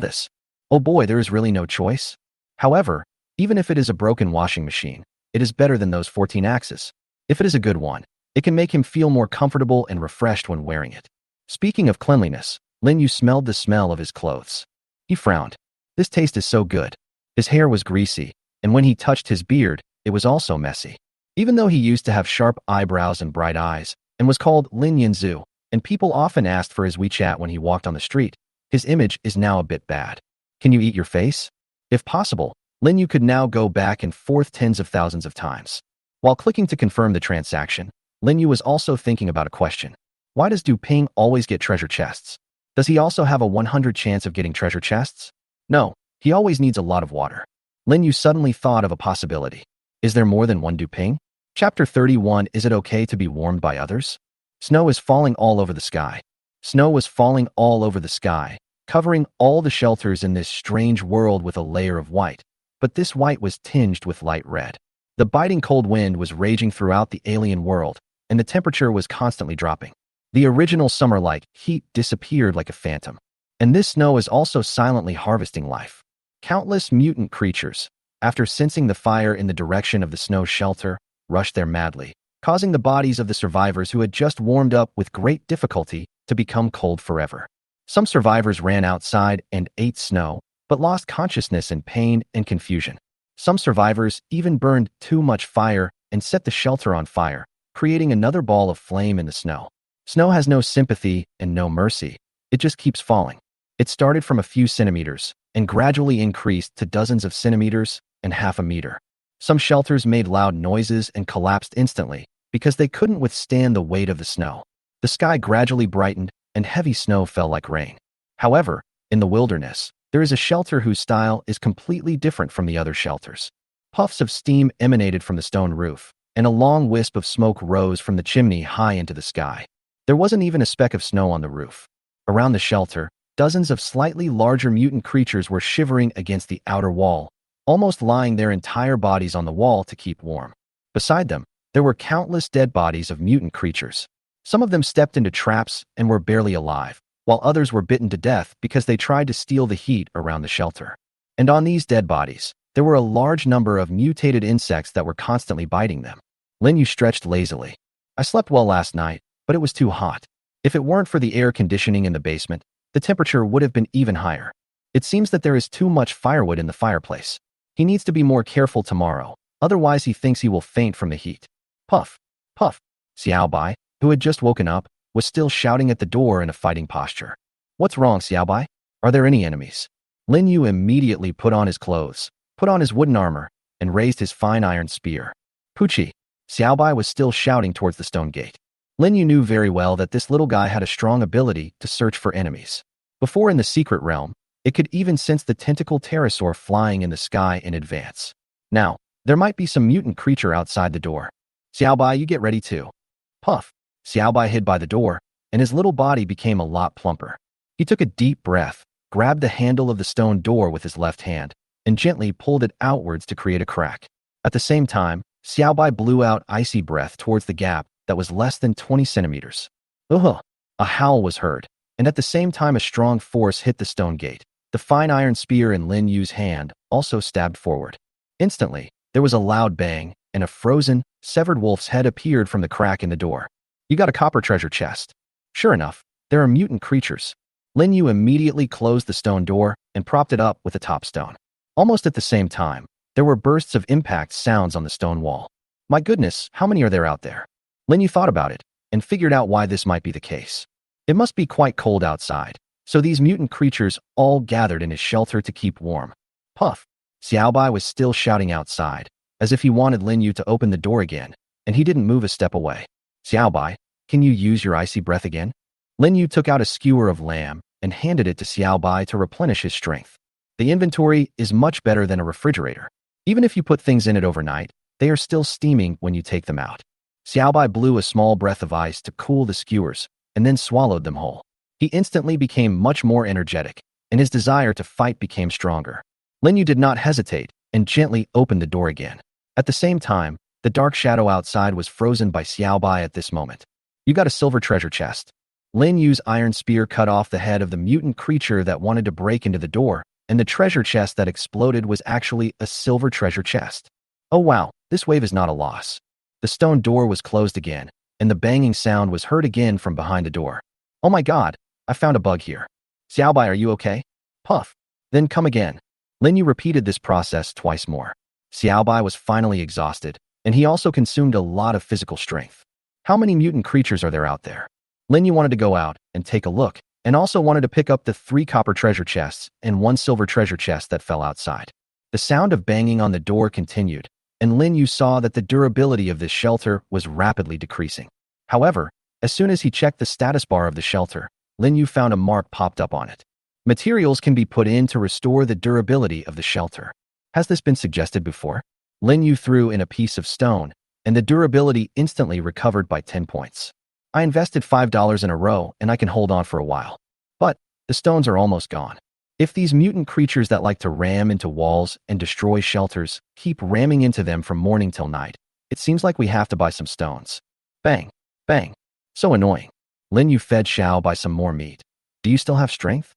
This. Oh boy, there is really no choice. However, even if it is a broken washing machine, it is better than those 14 axes. If it is a good one, it can make him feel more comfortable and refreshed when wearing it. Speaking of cleanliness, Lin Yu smelled the smell of his clothes. He frowned. This taste is so good. His hair was greasy, and when he touched his beard, it was also messy. Even though he used to have sharp eyebrows and bright eyes, and was called Lin Yanzu, and people often asked for his WeChat when he walked on the street, his image is now a bit bad. Can you eat your face? If possible, Lin Yu could now go back and forth tens of thousands of times. While clicking to confirm the transaction, Lin Yu was also thinking about a question. Why does Du Ping always get treasure chests? Does he also have a 100 chance of getting treasure chests? No, he always needs a lot of water. Lin Yu suddenly thought of a possibility. Is there more than one Du Ping? Chapter 31. Is it okay to be warmed by others? Snow is falling all over the sky. Snow was falling all over the sky, covering all the shelters in this strange world with a layer of white, but this white was tinged with light red. The biting cold wind was raging throughout the alien world, and the temperature was constantly dropping. The original summer-like heat disappeared like a phantom. And this snow is also silently harvesting life. Countless mutant creatures, after sensing the fire in the direction of the snow shelter, rushed there madly, causing the bodies of the survivors who had just warmed up with great difficulty to become cold forever. Some survivors ran outside and ate snow, but lost consciousness in pain and confusion. Some survivors even burned too much fire and set the shelter on fire, creating another ball of flame in the snow. Snow has no sympathy and no mercy. It just keeps falling. It started from a few centimeters and gradually increased to dozens of centimeters and half a meter. Some shelters made loud noises and collapsed instantly because they couldn't withstand the weight of the snow. The sky gradually brightened and heavy snow fell like rain. However, in the wilderness, there is a shelter whose style is completely different from the other shelters. Puffs of steam emanated from the stone roof, and a long wisp of smoke rose from the chimney high into the sky. There wasn't even a speck of snow on the roof. Around the shelter, dozens of slightly larger mutant creatures were shivering against the outer wall, almost lying their entire bodies on the wall to keep warm. Beside them, there were countless dead bodies of mutant creatures. Some of them stepped into traps and were barely alive, while others were bitten to death because they tried to steal the heat around the shelter. And on these dead bodies, there were a large number of mutated insects that were constantly biting them. Lin Yu stretched lazily. I slept well last night, but it was too hot. If it weren't for the air conditioning in the basement, the temperature would have been even higher. It seems that there is too much firewood in the fireplace. He needs to be more careful tomorrow, otherwise he thinks he will faint from the heat. Puff, puff. Xiaobai, who had just woken up, was still shouting at the door in a fighting posture. What's wrong, Xiaobai? Are there any enemies? Lin Yu immediately put on his clothes, put on his wooden armor, and raised his fine iron spear. Puchi. Xiaobai was still shouting towards the stone gate. Lin Yu knew very well that this little guy had a strong ability to search for enemies. Before in the secret realm, it could even sense the tentacle pterosaur flying in the sky in advance. Now, there might be some mutant creature outside the door. Xiaobai, you get ready too. Puff. Xiaobai hid by the door, and his little body became a lot plumper. He took a deep breath, grabbed the handle of the stone door with his left hand, and gently pulled it outwards to create a crack. At the same time, Xiaobai blew out icy breath towards the gap that was less than 20 centimeters. Ugh! A howl was heard, and at the same time a strong force hit the stone gate. The fine iron spear in Lin Yu's hand also stabbed forward. Instantly, there was a loud bang, and a frozen, severed wolf's head appeared from the crack in the door. You got a copper treasure chest. Sure enough, there are mutant creatures. Lin Yu immediately closed the stone door and propped it up with a top stone. Almost at the same time, there were bursts of impact sounds on the stone wall. My goodness, how many are there out there? Lin Yu thought about it and figured out why this might be the case. It must be quite cold outside, so these mutant creatures all gathered in his shelter to keep warm. Puff. Xiaobai was still shouting outside, as if he wanted Lin Yu to open the door again, and he didn't move a step away. Xiaobai, can you use your icy breath again? Lin Yu took out a skewer of lamb and handed it to Xiaobai to replenish his strength. The inventory is much better than a refrigerator. Even if you put things in it overnight, they are still steaming when you take them out. Xiaobai blew a small breath of ice to cool the skewers and then swallowed them whole. He instantly became much more energetic, and his desire to fight became stronger. Lin Yu did not hesitate and gently opened the door again. At the same time, the dark shadow outside was frozen by Xiaobai at this moment. You got a silver treasure chest. Lin Yu's iron spear cut off the head of the mutant creature that wanted to break into the door, and the treasure chest that exploded was actually a silver treasure chest. Oh wow, this wave is not a loss. The stone door was closed again, and the banging sound was heard again from behind the door. Oh my god, I found a bug here. Xiaobai, are you okay? Puff. Then come again. Lin Yu repeated this process twice more. Xiaobai was finally exhausted, and he also consumed a lot of physical strength. How many mutant creatures are there out there? Lin Yu wanted to go out and take a look, and also wanted to pick up the 3 copper treasure chests and 1 silver treasure chest that fell outside. The sound of banging on the door continued, and Lin Yu saw that the durability of this shelter was rapidly decreasing. However, as soon as he checked the status bar of the shelter, Lin Yu found a mark popped up on it. Materials can be put in to restore the durability of the shelter. Has this been suggested before? Lin Yu threw in a piece of stone, and the durability instantly recovered by 10 points. I invested $5 in a row, and I can hold on for a while. But the stones are almost gone. If these mutant creatures that like to ram into walls and destroy shelters keep ramming into them from morning till night, it seems like we have to buy some stones. Bang, bang. So annoying. Lin Yu fed Xiaobai some more meat. Do you still have strength?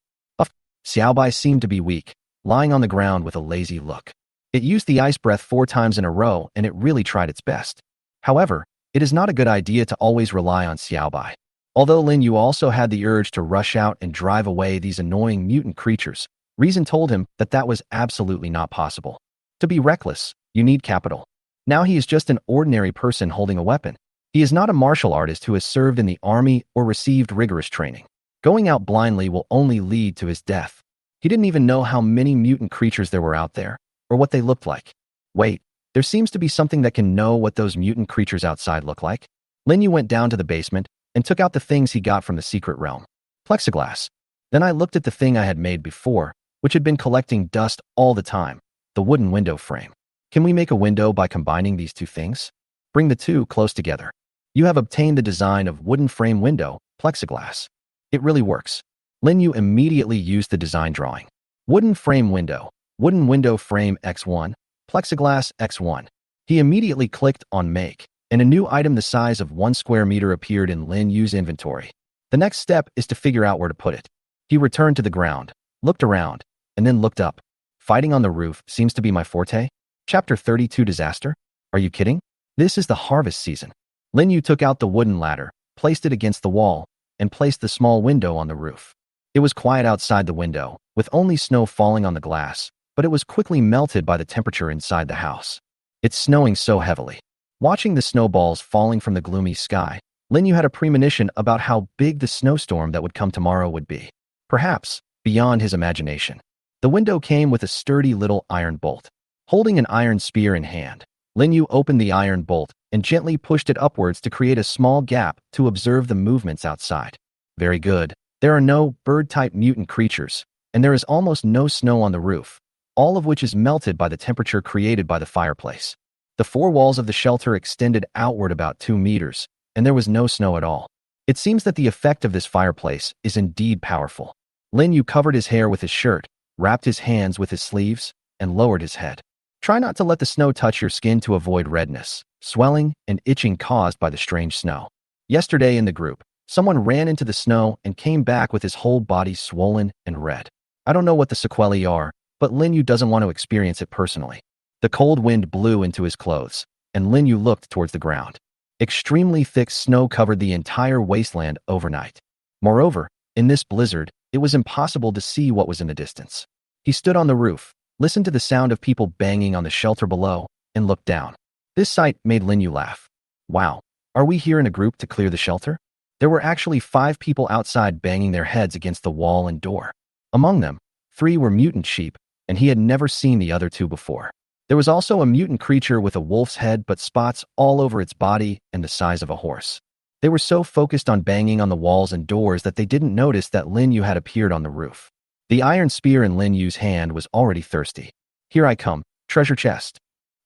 Xiaobai seemed to be weak, lying on the ground with a lazy look. It used the ice breath 4 times in a row, and it really tried its best. However, it is not a good idea to always rely on Xiaobai. Although Lin Yu also had the urge to rush out and drive away these annoying mutant creatures, reason told him that that was absolutely not possible. To be reckless, you need capital. Now he is just an ordinary person holding a weapon. He is not a martial artist who has served in the army or received rigorous training. Going out blindly will only lead to his death. He didn't even know how many mutant creatures there were out there, or what they looked like. Wait, there seems to be something that can know what those mutant creatures outside look like. Lin Yu went down to the basement and took out the things he got from the secret realm. Plexiglass. Then I looked at the thing I had made before, which had been collecting dust all the time, the wooden window frame. Can we make a window by combining these 2 things? Bring the 2 close together. You have obtained the design of wooden frame window, plexiglass. It really works. Lin Yu immediately used the design drawing. Wooden frame window, wooden window frame X1, plexiglass X1. He immediately clicked on make, and a new item the size of 1 square meter appeared in Lin Yu's inventory. The next step is to figure out where to put it. He returned to the ground, looked around, and then looked up. Fighting on the roof seems to be my forte. Chapter 32 Disaster? Are you kidding? This is the harvest season. Lin Yu took out the wooden ladder, placed it against the wall, and placed the small window on the roof. It was quiet outside the window, with only snow falling on the glass, but it was quickly melted by the temperature inside the house. It's snowing so heavily. Watching the snowballs falling from the gloomy sky, Lin Yu had a premonition about how big the snowstorm that would come tomorrow would be. Perhaps beyond his imagination. The window came with a sturdy little iron bolt. Holding an iron spear in hand, Lin Yu opened the iron bolt and gently pushed it upwards to create a small gap to observe the movements outside. Very good. There are no bird-type mutant creatures, and there is almost no snow on the roof, all of which is melted by the temperature created by the fireplace. The 4 walls of the shelter extended outward about 2 meters, and there was no snow at all. It seems that the effect of this fireplace is indeed powerful. Lin Yu covered his hair with his shirt, wrapped his hands with his sleeves, and lowered his head. Try not to let the snow touch your skin to avoid redness, swelling, and itching caused by the strange snow. Yesterday in the group, someone ran into the snow and came back with his whole body swollen and red. I don't know what the sequelae are, but Lin Yu doesn't want to experience it personally. The cold wind blew into his clothes, and Lin Yu looked towards the ground. Extremely thick snow covered the entire wasteland overnight. Moreover, in this blizzard, it was impossible to see what was in the distance. He stood on the roof, listened to the sound of people banging on the shelter below, and looked down. This sight made Lin Yu laugh. Wow, are we here in a group to clear the shelter? There were actually 5 people outside banging their heads against the wall and door. Among them, 3 were mutant sheep, and he had never seen the other 2 before. There was also a mutant creature with a wolf's head but spots all over its body and the size of a horse. They were so focused on banging on the walls and doors that they didn't notice that Lin Yu had appeared on the roof. The iron spear in Lin Yu's hand was already thirsty. Here I come, treasure chest.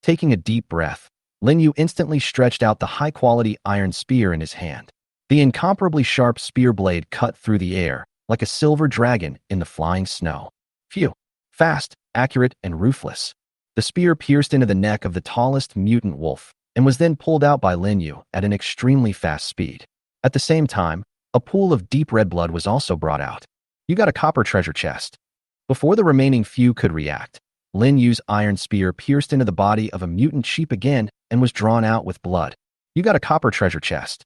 Taking a deep breath, Lin Yu instantly stretched out the high-quality iron spear in his hand. The incomparably sharp spear blade cut through the air, like a silver dragon in the flying snow. Phew! Fast, accurate, and ruthless. The spear pierced into the neck of the tallest mutant wolf and was then pulled out by Lin Yu at an extremely fast speed. At the same time, a pool of deep red blood was also brought out. You got a copper treasure chest. Before the remaining few could react, Lin Yu's iron spear pierced into the body of a mutant sheep again and was drawn out with blood. You got a copper treasure chest.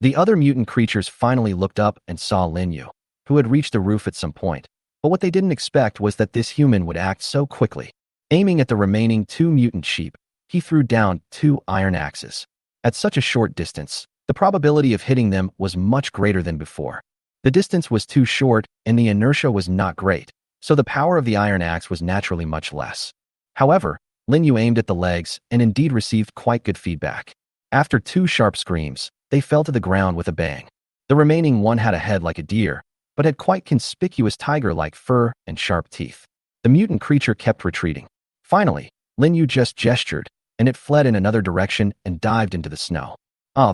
The other mutant creatures finally looked up and saw Lin Yu, who had reached the roof at some point. But what they didn't expect was that this human would act so quickly. Aiming at the remaining 2 mutant sheep, he threw down 2 iron axes. At such a short distance, the probability of hitting them was much greater than before. The distance was too short and the inertia was not great, so the power of the iron axe was naturally much less. However, Lin Yu aimed at the legs and indeed received quite good feedback. After 2 sharp screams, they fell to the ground with a bang. The remaining one had a head like a deer, but had quite conspicuous tiger-like fur and sharp teeth. The mutant creature kept retreating. Finally, Lin Yu just gestured, and it fled in another direction and dived into the snow. Oh,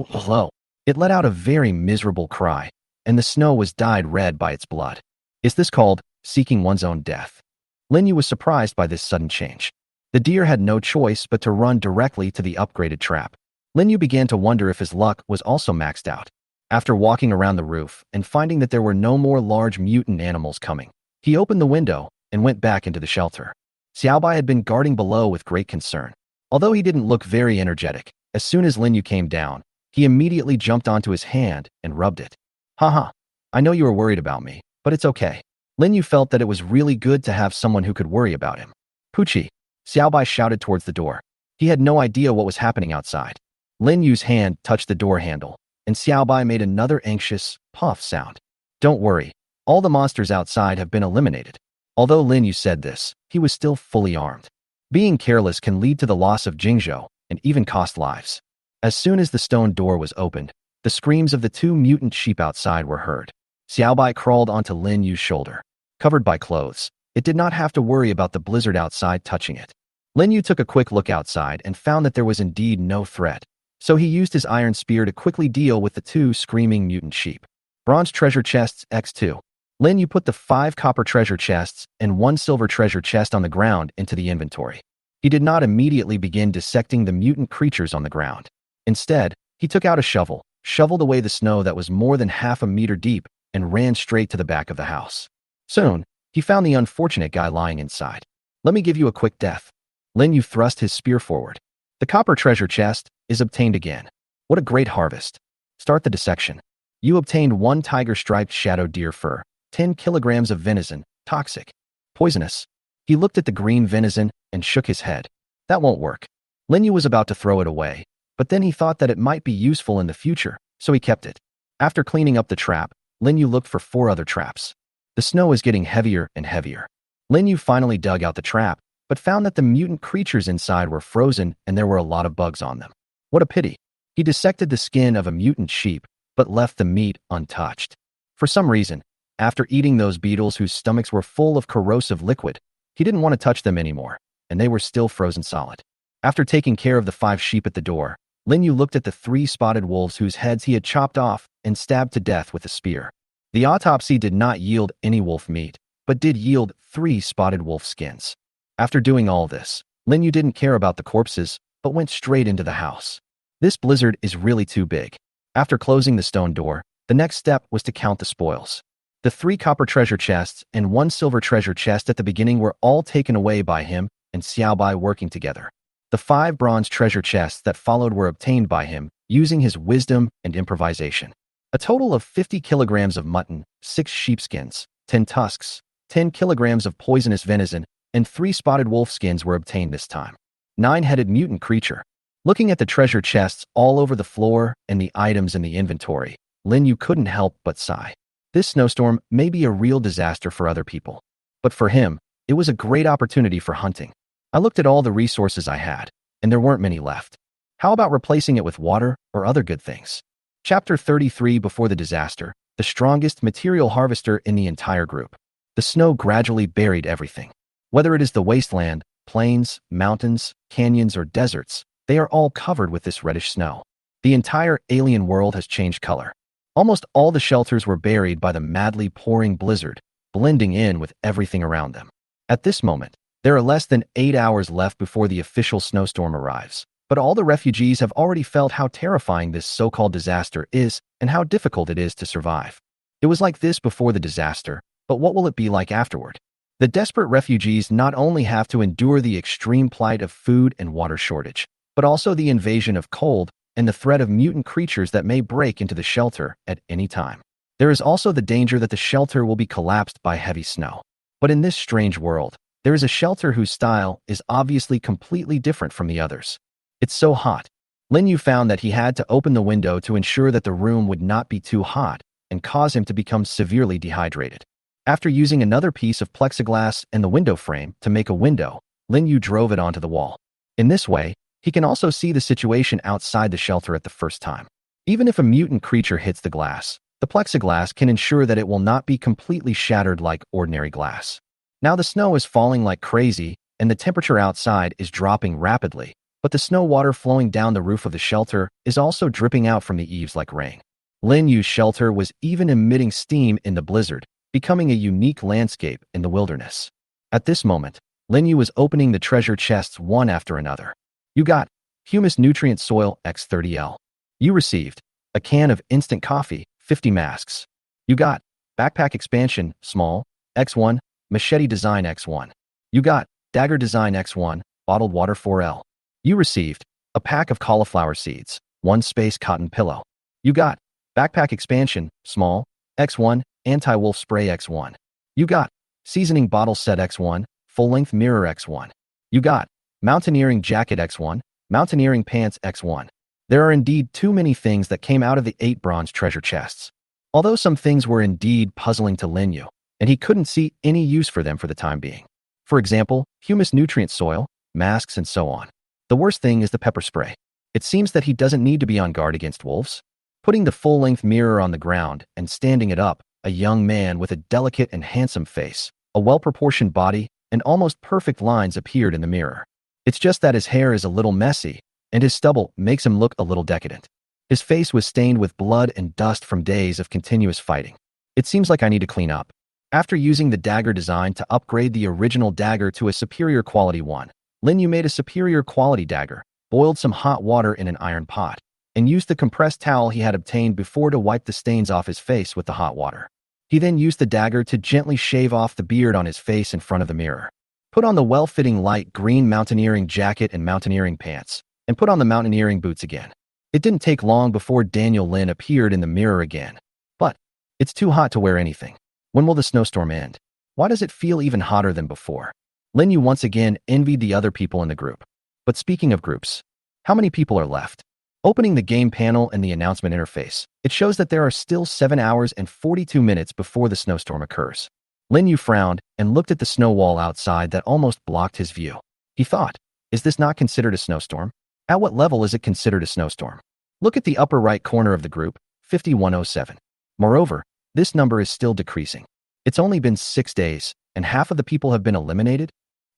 hello. It let out a very miserable cry, and the snow was dyed red by its blood. Is this called seeking one's own death? Lin Yu was surprised by this sudden change. The deer had no choice but to run directly to the upgraded trap. Lin Yu began to wonder if his luck was also maxed out. After walking around the roof and finding that there were no more large mutant animals coming, he opened the window and went back into the shelter. Xiaobai had been guarding below with great concern. Although he didn't look very energetic, as soon as Lin Yu came down, he immediately jumped onto his hand and rubbed it. Haha, I know you were worried about me, but it's okay. Lin Yu felt that it was really good to have someone who could worry about him. Puchi, Xiaobai shouted towards the door. He had no idea what was happening outside. Lin Yu's hand touched the door handle, and Xiaobai made another anxious puff sound. Don't worry, all the monsters outside have been eliminated. Although Lin Yu said this, he was still fully armed. Being careless can lead to the loss of Jingzhou and even cost lives. As soon as the stone door was opened, the screams of the 2 mutant sheep outside were heard. Xiaobai crawled onto Lin Yu's shoulder. Covered by clothes, it did not have to worry about the blizzard outside touching it. Lin Yu took a quick look outside and found that there was indeed no threat, so he used his iron spear to quickly deal with the 2 screaming mutant sheep. Bronze treasure chests X2. Lin Yu put the 5 copper treasure chests and 1 silver treasure chest on the ground into the inventory. He did not immediately begin dissecting the mutant creatures on the ground. Instead, he took out a shovel, shoveled away the snow that was more than half a meter deep, and ran straight to the back of the house. Soon, he found the unfortunate guy lying inside. Let me give you a quick death. Lin Yu thrust his spear forward. The copper treasure chest is obtained again. What a great harvest. Start the dissection. You obtained 1 tiger-striped shadow deer fur, 10 kilograms of venison, toxic, poisonous. He looked at the green venison and shook his head. That won't work. Lin Yu was about to throw it away, but then he thought that it might be useful in the future, so he kept it. After cleaning up the trap, Lin Yu looked for 4 other traps. The snow is getting heavier and heavier. Lin Yu finally dug out the trap, but found that the mutant creatures inside were frozen and there were a lot of bugs on them. What a pity. He dissected the skin of a mutant sheep, but left the meat untouched. For some reason, after eating those beetles whose stomachs were full of corrosive liquid, he didn't want to touch them anymore, and they were still frozen solid. After taking care of the 5 sheep at the door, Lin Yu looked at the 3 spotted wolves whose heads he had chopped off and stabbed to death with a spear. The autopsy did not yield any wolf meat, but did yield 3 spotted wolf skins. After doing all this, Lin Yu didn't care about the corpses, but went straight into the house. This blizzard is really too big. After closing the stone door, the next step was to count the spoils. The 3 copper treasure chests and 1 silver treasure chest at the beginning were all taken away by him and Xiaobai working together. The 5 bronze treasure chests that followed were obtained by him, using his wisdom and improvisation. A total of 50 kilograms of mutton, 6 sheepskins, 10 tusks, 10 kilograms of poisonous venison, and 3 spotted wolf skins were obtained this time. 9-headed mutant creature. Looking at the treasure chests all over the floor and the items in the inventory, Lin Yu couldn't help but sigh. This snowstorm may be a real disaster for other people, but for him, it was a great opportunity for hunting. I looked at all the resources I had, and there weren't many left. How about replacing it with water or other good things? Chapter 33. Before the disaster, the strongest material harvester in the entire group. The snow gradually buried everything. Whether it is the wasteland, plains, mountains, canyons, or deserts, they are all covered with this reddish snow. The entire alien world has changed color. Almost all the shelters were buried by the madly pouring blizzard, blending in with everything around them. At this moment, there are less than 8 hours left before the official snowstorm arrives. But all the refugees have already felt how terrifying this so-called disaster is and how difficult it is to survive. It was like this before the disaster, but what will it be like afterward? The desperate refugees not only have to endure the extreme plight of food and water shortage, but also the invasion of cold and the threat of mutant creatures that may break into the shelter at any time. There is also the danger that the shelter will be collapsed by heavy snow. But in this strange world, there is a shelter whose style is obviously completely different from the others. It's so hot. Lin Yu found that he had to open the window to ensure that the room would not be too hot and cause him to become severely dehydrated. After using another piece of plexiglass and the window frame to make a window, Lin Yu drove it onto the wall. In this way, he can also see the situation outside the shelter at the first time. Even if a mutant creature hits the glass, the plexiglass can ensure that it will not be completely shattered like ordinary glass. Now the snow is falling like crazy, and the temperature outside is dropping rapidly, but the snow water flowing down the roof of the shelter is also dripping out from the eaves like rain. Lin Yu's shelter was even emitting steam in the blizzard, becoming a unique landscape in the wilderness. At this moment, Lin Yu was opening the treasure chests one after another. You got Humus Nutrient Soil X30L. You received a can of instant coffee, 50 masks. You got Backpack Expansion, Small, X1, Machete Design X1. You got Dagger Design X1, Bottled Water 4L. You received a pack of cauliflower seeds, 1 space cotton pillow. You got Backpack Expansion, Small, X1, Anti-Wolf Spray X1. You got Seasoning Bottle Set X1, Full-Length Mirror X1. You got Mountaineering Jacket X1, Mountaineering Pants X1. There are indeed too many things that came out of the 8 bronze treasure chests. Although some things were indeed puzzling to Lin Yu, and he couldn't see any use for them for the time being. For example, humus nutrient soil, masks, and so on. The worst thing is the pepper spray. It seems that he doesn't need to be on guard against wolves. Putting the full-length mirror on the ground and standing it up, a young man with a delicate and handsome face, a well-proportioned body, and almost perfect lines appeared in the mirror. It's just that his hair is a little messy, and his stubble makes him look a little decadent. His face was stained with blood and dust from days of continuous fighting. It seems like I need to clean up. After using the dagger design to upgrade the original dagger to a superior quality one, Lin Yu made a superior quality dagger, boiled some hot water in an iron pot, and used the compressed towel he had obtained before to wipe the stains off his face with the hot water. He then used the dagger to gently shave off the beard on his face in front of the mirror. Put on the well-fitting light green mountaineering jacket and mountaineering pants, and put on the mountaineering boots again. It didn't take long before Daniel Lin appeared in the mirror again. But it's too hot to wear anything. When will the snowstorm end? Why does it feel even hotter than before? Lin Yu once again envied the other people in the group. But speaking of groups, how many people are left? Opening the game panel and the announcement interface, it shows that there are still 7 hours and 42 minutes before the snowstorm occurs. Lin Yu frowned and looked at the snow wall outside that almost blocked his view. He thought, is this not considered a snowstorm? At what level is it considered a snowstorm? Look at the upper right corner of the group, 5107. Moreover, this number is still decreasing. It's only been 6 days, and half of the people have been eliminated?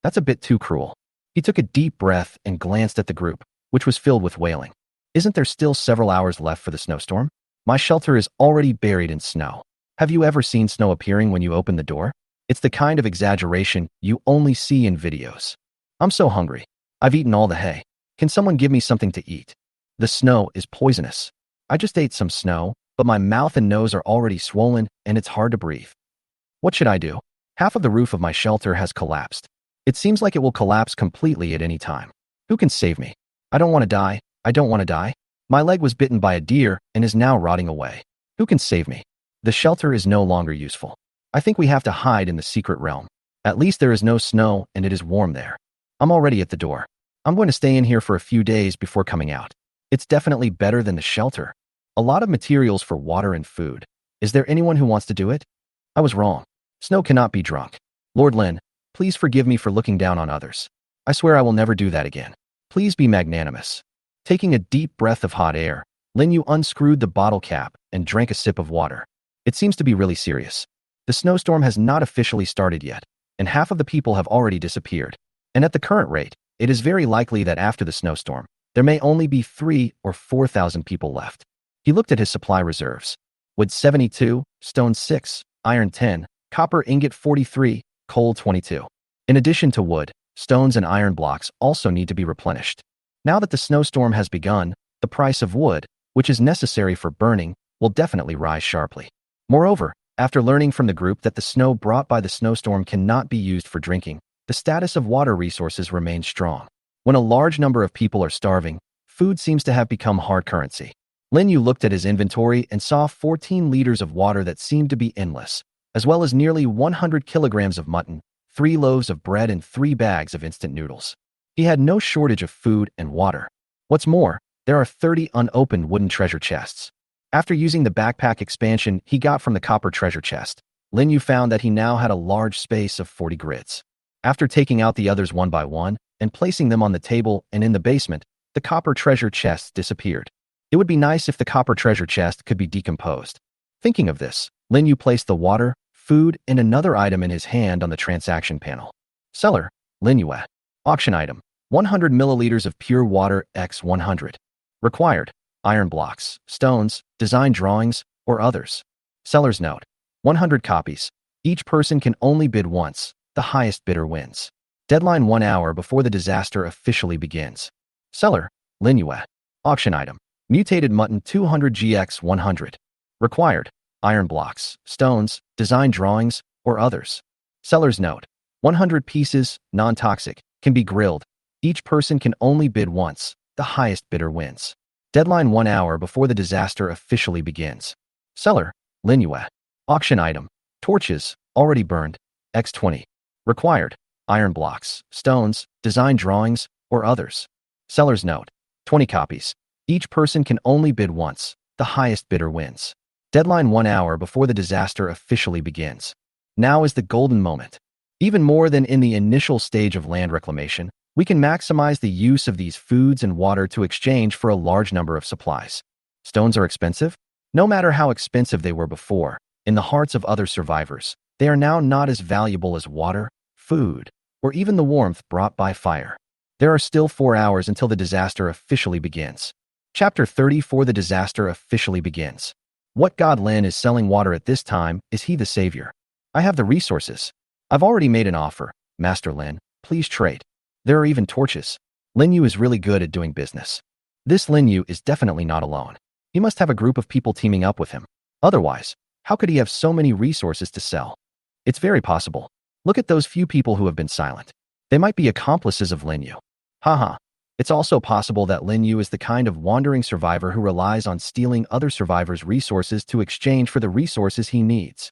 That's a bit too cruel. He took a deep breath and glanced at the group, which was filled with wailing. Isn't there still several hours left for the snowstorm? My shelter is already buried in snow. Have you ever seen snow appearing when you open the door? It's the kind of exaggeration you only see in videos. I'm so hungry. I've eaten all the hay. Can someone give me something to eat? The snow is poisonous. I just ate some snow, but my mouth and nose are already swollen and it's hard to breathe. What should I do? Half of the roof of my shelter has collapsed. It seems like it will collapse completely at any time. Who can save me? I don't want to die. I don't want to die. My leg was bitten by a deer and is now rotting away. Who can save me? The shelter is no longer useful. I think we have to hide in the secret realm. At least there is no snow and it is warm there. I'm already at the door. I'm going to stay in here for a few days before coming out. It's definitely better than the shelter. A lot of materials for water and food. Is there anyone who wants to do it? I was wrong. Snow cannot be drunk. Lord Lin, please forgive me for looking down on others. I swear I will never do that again. Please be magnanimous. Taking a deep breath of hot air, Lin Yu unscrewed the bottle cap and drank a sip of water. It seems to be really serious. The snowstorm has not officially started yet, and half of the people have already disappeared. And at the current rate, it is very likely that after the snowstorm, there may only be 3,000 or 4,000 people left. He looked at his supply reserves. wood 72, stone 6, iron 10, copper ingot 43, coal 22. In addition to wood, stones and iron blocks also need to be replenished. Now that the snowstorm has begun, the price of wood, which is necessary for burning, will definitely rise sharply. Moreover, after learning from the group that the snow brought by the snowstorm cannot be used for drinking, the status of water resources remains strong. When a large number of people are starving, food seems to have become hard currency. Lin Yu looked at his inventory and saw 14 liters of water that seemed to be endless, as well as nearly 100 kilograms of mutton, 3 loaves of bread and 3 bags of instant noodles. He had no shortage of food and water. What's more, there are 30 unopened wooden treasure chests. After using the backpack expansion he got from the copper treasure chest, Lin Yu found that he now had a large space of 40 grids. After taking out the others one by one and placing them on the table and in the basement, the copper treasure chests disappeared. It would be nice if the copper treasure chest could be decomposed. Thinking of this, Lin Yu placed the water, food, and another item in his hand on the transaction panel. Seller, Lin Yu. Auction item, 100 milliliters of pure water x 100. Required, iron blocks, stones, design drawings, or others. Seller's note, 100 copies. Each person can only bid once. The highest bidder wins. Deadline 1 hour before the disaster officially begins. Seller, Lin Yu. Auction item, mutated mutton 200 GX 100. Required, iron blocks, stones, design drawings, or others. Seller's note, 100 pieces, non-toxic, can be grilled. Each person can only bid once. The highest bidder wins. Deadline 1 hour before the disaster officially begins. Seller, Lin Yu. Auction item, torches, already burned, X20. Required, iron blocks, stones, design drawings, or others. Seller's note, 20 copies. Each person can only bid once. The highest bidder wins. Deadline 1 hour before the disaster officially begins. Now is the golden moment. Even more than in the initial stage of land reclamation, we can maximize the use of these foods and water to exchange for a large number of supplies. Stones are expensive? No matter how expensive they were before, in the hearts of other survivors, they are now not as valuable as water, food, or even the warmth brought by fire. There are still 4 hours until the disaster officially begins. Chapter 34. The disaster officially begins. What god Lin is selling water at this time? Is he the savior? I have the resources. I've already made an offer. Master Lin, please trade. There are even torches. Lin Yu is really good at doing business. This Lin Yu is definitely not alone. He must have a group of people teaming up with him. Otherwise, how could he have so many resources to sell? It's very possible. Look at those few people who have been silent. They might be accomplices of Lin Yu. Haha. It's also possible that Lin Yu is the kind of wandering survivor who relies on stealing other survivors' resources to exchange for the resources he needs.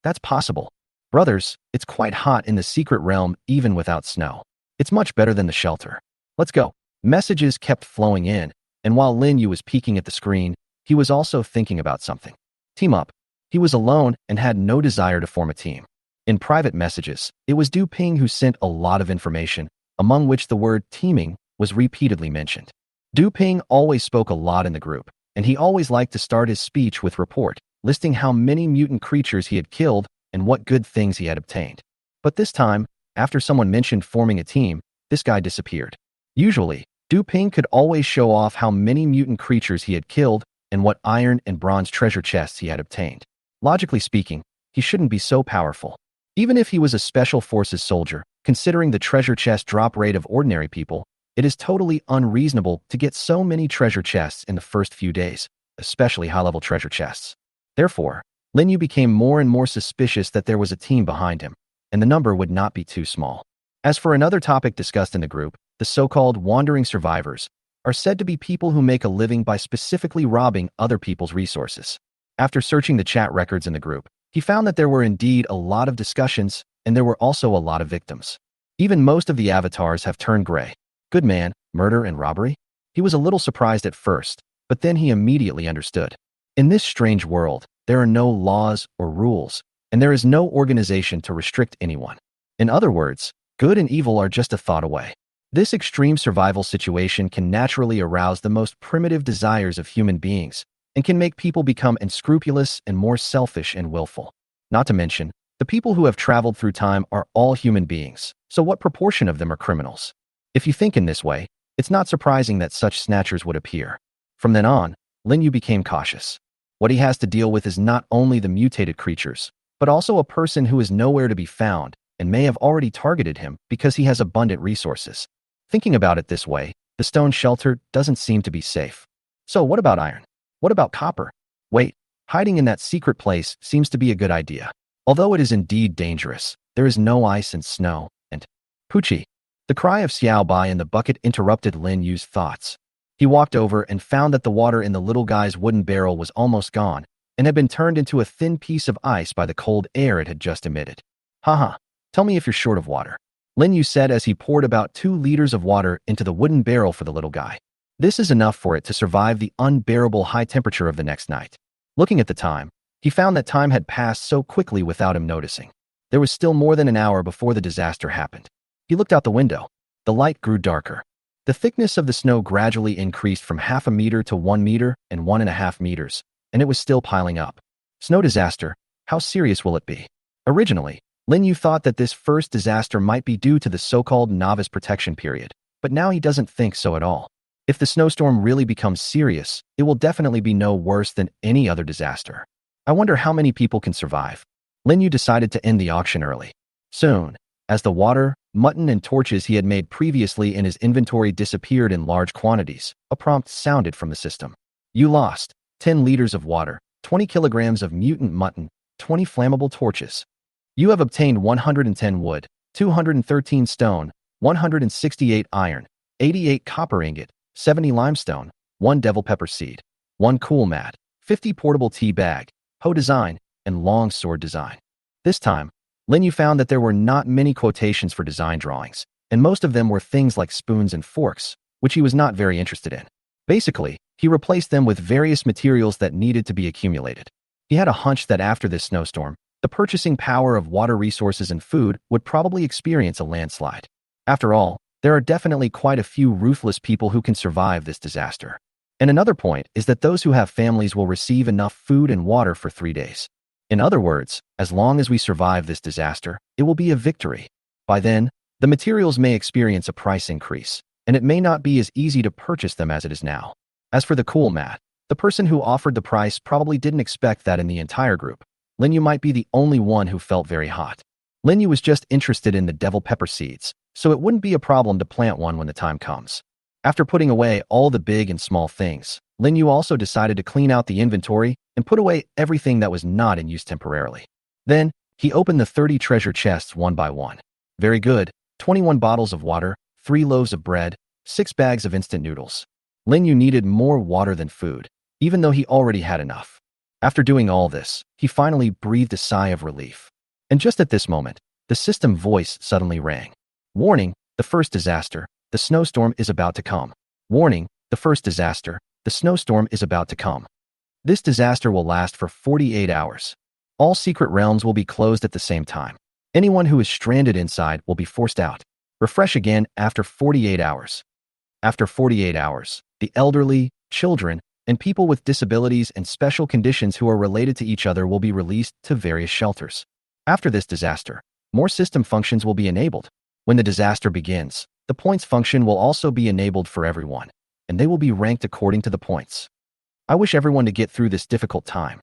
That's possible. Brothers, it's quite hot in the secret realm even without snow. It's much better than the shelter. Let's go. Messages kept flowing in, and while Lin Yu was peeking at the screen, he was also thinking about something. Team up. He was alone and had no desire to form a team. In private messages, it was Du Ping who sent a lot of information, among which the word teaming was repeatedly mentioned. Du Ping always spoke a lot in the group, and he always liked to start his speech with report, listing how many mutant creatures he had killed and what good things he had obtained. But this time, after someone mentioned forming a team, this guy disappeared. Usually, Du Ping could always show off how many mutant creatures he had killed and what iron and bronze treasure chests he had obtained. Logically speaking, he shouldn't be so powerful. Even if he was a special forces soldier, considering the treasure chest drop rate of ordinary people, it is totally unreasonable to get so many treasure chests in the first few days, especially high-level treasure chests. Therefore, Lin Yu became more and more suspicious that there was a team behind him, and the number would not be too small. As for another topic discussed in the group, the so-called wandering survivors are said to be people who make a living by specifically robbing other people's resources. After searching the chat records in the group, he found that there were indeed a lot of discussions, and there were also a lot of victims. Even most of the avatars have turned gray. Good man, murder and robbery? He was a little surprised at first, but then he immediately understood. In this strange world, there are no laws or rules, and there is no organization to restrict anyone. In other words, good and evil are just a thought away. This extreme survival situation can naturally arouse the most primitive desires of human beings and can make people become unscrupulous and more selfish and willful. Not to mention, the people who have traveled through time are all human beings, so what proportion of them are criminals? If you think in this way, it's not surprising that such snatchers would appear. From then on, Lin Yu became cautious. What he has to deal with is not only the mutated creatures, but also a person who is nowhere to be found and may have already targeted him because he has abundant resources. Thinking about it this way, the stone shelter doesn't seem to be safe. So what about iron? What about copper? Wait, hiding in that secret place seems to be a good idea. Although it is indeed dangerous, there is no ice and snow, and Poochie. The cry of Xiao Bai in the bucket interrupted Lin Yu's thoughts. He walked over and found that the water in the little guy's wooden barrel was almost gone and had been turned into a thin piece of ice by the cold air it had just emitted. Haha, tell me if you're short of water, Lin Yu said as he poured about 2 liters of water into the wooden barrel for the little guy. This is enough for it to survive the unbearable high temperature of the next night. Looking at the time, he found that time had passed so quickly without him noticing. There was still more than an hour before the disaster happened. He looked out the window. The light grew darker. The thickness of the snow gradually increased from 0.5 meter to 1 meter and 1.5 meters, and it was still piling up. Snow disaster, how serious will it be? Originally, Lin Yu thought that this first disaster might be due to the so-called novice protection period, but now he doesn't think so at all. If the snowstorm really becomes serious, it will definitely be no worse than any other disaster. I wonder how many people can survive. Lin Yu decided to end the auction early. Soon, as the water, mutton and torches he had made previously in his inventory disappeared in large quantities, a prompt sounded from the system. You lost 10 liters of water, 20 kilograms of mutant mutton, 20 flammable torches. You have obtained 110 wood, 213 stone, 168 iron, 88 copper ingot, 70 limestone, 1 devil pepper seed, 1 cool mat, 50 portable tea bag, hoe design, and long sword design. This time, Lin Yu found that there were not many quotations for design drawings, and most of them were things like spoons and forks, which he was not very interested in. Basically, he replaced them with various materials that needed to be accumulated. He had a hunch that after this snowstorm, the purchasing power of water resources and food would probably experience a landslide. After all, there are definitely quite a few ruthless people who can survive this disaster. And another point is that those who have families will receive enough food and water for 3 days. In other words, as long as we survive this disaster, it will be a victory. By then, the materials may experience a price increase, and it may not be as easy to purchase them as it is now. As for the cool mat, the person who offered the price probably didn't expect that in the entire group. Lin Yu might be the only one who felt very hot. Lin Yu was just interested in the devil pepper seeds, so it wouldn't be a problem to plant one when the time comes. After putting away all the big and small things, Lin Yu also decided to clean out the inventory and put away everything that was not in use temporarily. Then, he opened the 30 treasure chests one by one. Very good, 21 bottles of water, 3 loaves of bread, 6 bags of instant noodles. Lin Yu needed more water than food, even though he already had enough. After doing all this, he finally breathed a sigh of relief. And just at this moment, the system voice suddenly rang. Warning, the first disaster, the snowstorm is about to come. Warning, the first disaster, the snowstorm is about to come. This disaster will last for 48 hours. All secret realms will be closed at the same time. Anyone who is stranded inside will be forced out. Refresh again after 48 hours. After 48 hours, the elderly, children, and people with disabilities and special conditions who are related to each other will be released to various shelters. After this disaster, more system functions will be enabled. When the disaster begins, the points function will also be enabled for everyone, and they will be ranked according to the points. I wish everyone to get through this difficult time.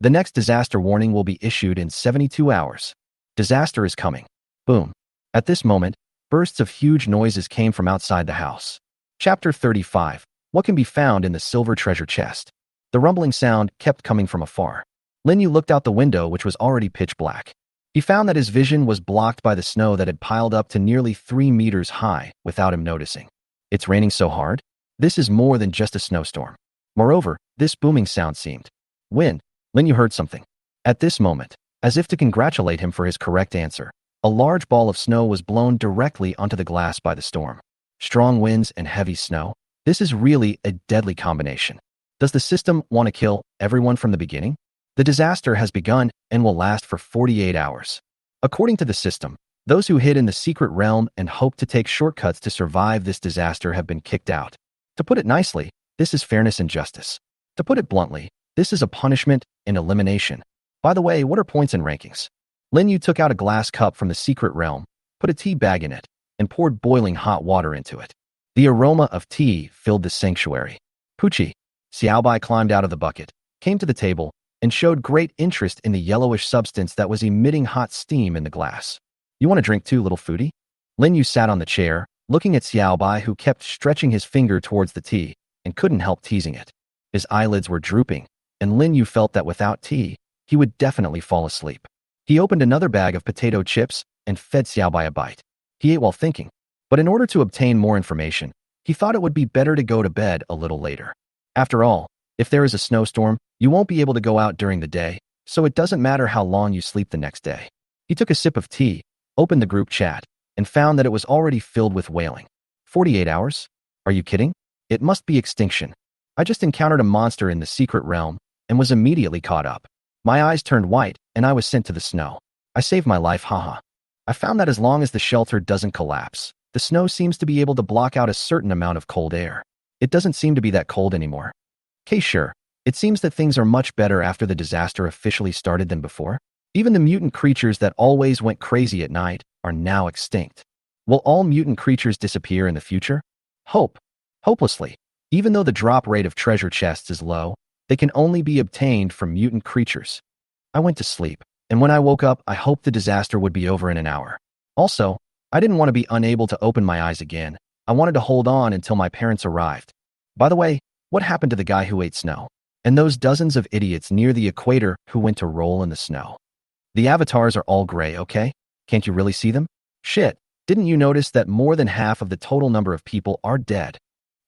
The next disaster warning will be issued in 72 hours. Disaster is coming. Boom. At this moment, bursts of huge noises came from outside the house. Chapter 35. What can be found in the silver treasure chest? The rumbling sound kept coming from afar. Lin Yu looked out the window, which was already pitch black. He found that his vision was blocked by the snow that had piled up to nearly 3 meters high without him noticing. It's raining so hard? This is more than just a snowstorm. Moreover, this booming sound seemed. When? Lin Yu heard something. At this moment, as if to congratulate him for his correct answer, a large ball of snow was blown directly onto the glass by the storm. Strong winds and heavy snow. This is really a deadly combination. Does the system want to kill everyone from the beginning? The disaster has begun and will last for 48 hours. According to the system, those who hid in the secret realm and hoped to take shortcuts to survive this disaster have been kicked out. To put it nicely, this is fairness and justice. To put it bluntly, this is a punishment and elimination. By the way, what are points and rankings? Lin Yu took out a glass cup from the secret realm, put a tea bag in it, and poured boiling hot water into it. The aroma of tea filled the sanctuary. Poochie. Xiaobai climbed out of the bucket, came to the table and showed great interest in the yellowish substance that was emitting hot steam in the glass. You want a drink too, little foodie? Lin Yu sat on the chair, looking at Xiaobai, who kept stretching his finger towards the tea and couldn't help teasing it. His eyelids were drooping, and Lin Yu felt that without tea, he would definitely fall asleep. He opened another bag of potato chips and fed Xiaobai a bite. He ate while thinking, but in order to obtain more information, he thought it would be better to go to bed a little later. After all, if there is a snowstorm, you won't be able to go out during the day, so it doesn't matter how long you sleep the next day. He took a sip of tea, opened the group chat, and found that it was already filled with wailing. 48 hours? Are you kidding? It must be extinction. I just encountered a monster in the secret realm and was immediately caught up. My eyes turned white and I was sent to the snow. I saved my life, haha. I found that as long as the shelter doesn't collapse, the snow seems to be able to block out a certain amount of cold air. It doesn't seem to be that cold anymore. Okay, sure. It seems that things are much better after the disaster officially started than before. Even the mutant creatures that always went crazy at night are now extinct. Will all mutant creatures disappear in the future? Hopelessly. Even though the drop rate of treasure chests is low, they can only be obtained from mutant creatures. I went to sleep, and when I woke up, I hoped the disaster would be over in an hour. Also, I didn't want to be unable to open my eyes again. I wanted to hold on until my parents arrived. By the way, what happened to the guy who ate snow? And those dozens of idiots near the equator who went to roll in the snow? The avatars are all gray, okay? Can't you really see them? Shit, didn't you notice that more than half of the total number of people are dead?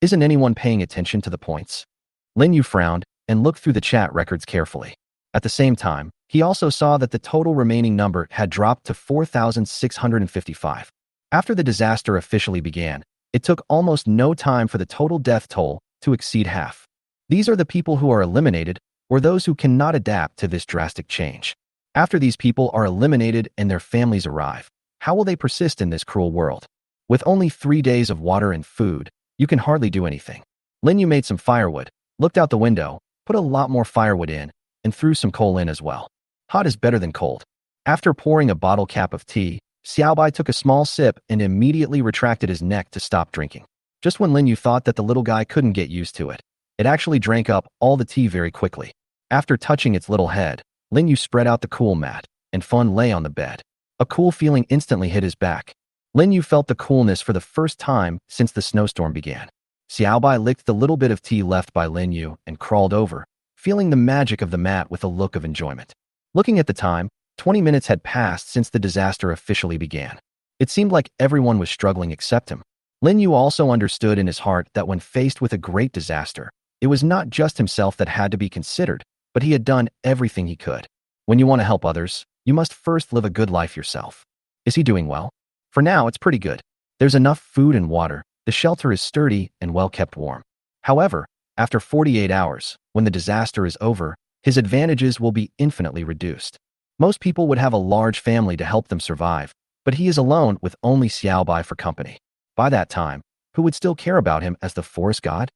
Isn't anyone paying attention to the points? Lin Yu frowned and looked through the chat records carefully. At the same time, he also saw that the total remaining number had dropped to 4,655. After the disaster officially began, it took almost no time for the total death toll to exceed half. These are the people who are eliminated, or those who cannot adapt to this drastic change. After these people are eliminated and their families arrive, how will they persist in this cruel world? With only 3 days of water and food, you can hardly do anything. Lin Yu made some firewood, looked out the window, put a lot more firewood in, and threw some coal in as well. Hot is better than cold. After pouring a bottle cap of tea, Xiaobai took a small sip and immediately retracted his neck to stop drinking. Just when Lin Yu thought that the little guy couldn't get used to it, it actually drank up all the tea very quickly. After touching its little head, Lin Yu spread out the cool mat, and Fun lay on the bed. A cool feeling instantly hit his back. Lin Yu felt the coolness for the first time since the snowstorm began. Xiaobai licked the little bit of tea left by Lin Yu and crawled over, feeling the magic of the mat with a look of enjoyment. Looking at the time, 20 minutes had passed since the disaster officially began. It seemed like everyone was struggling except him. Lin Yu also understood in his heart that when faced with a great disaster, it was not just himself that had to be considered, but he had done everything he could. When you want to help others, you must first live a good life yourself. Is he doing well? For now, it's pretty good. There's enough food and water, the shelter is sturdy and well kept warm. However, after 48 hours, when the disaster is over, his advantages will be infinitely reduced. Most people would have a large family to help them survive, but he is alone with only Xiaobai for company. By that time, who would still care about him as the forest god?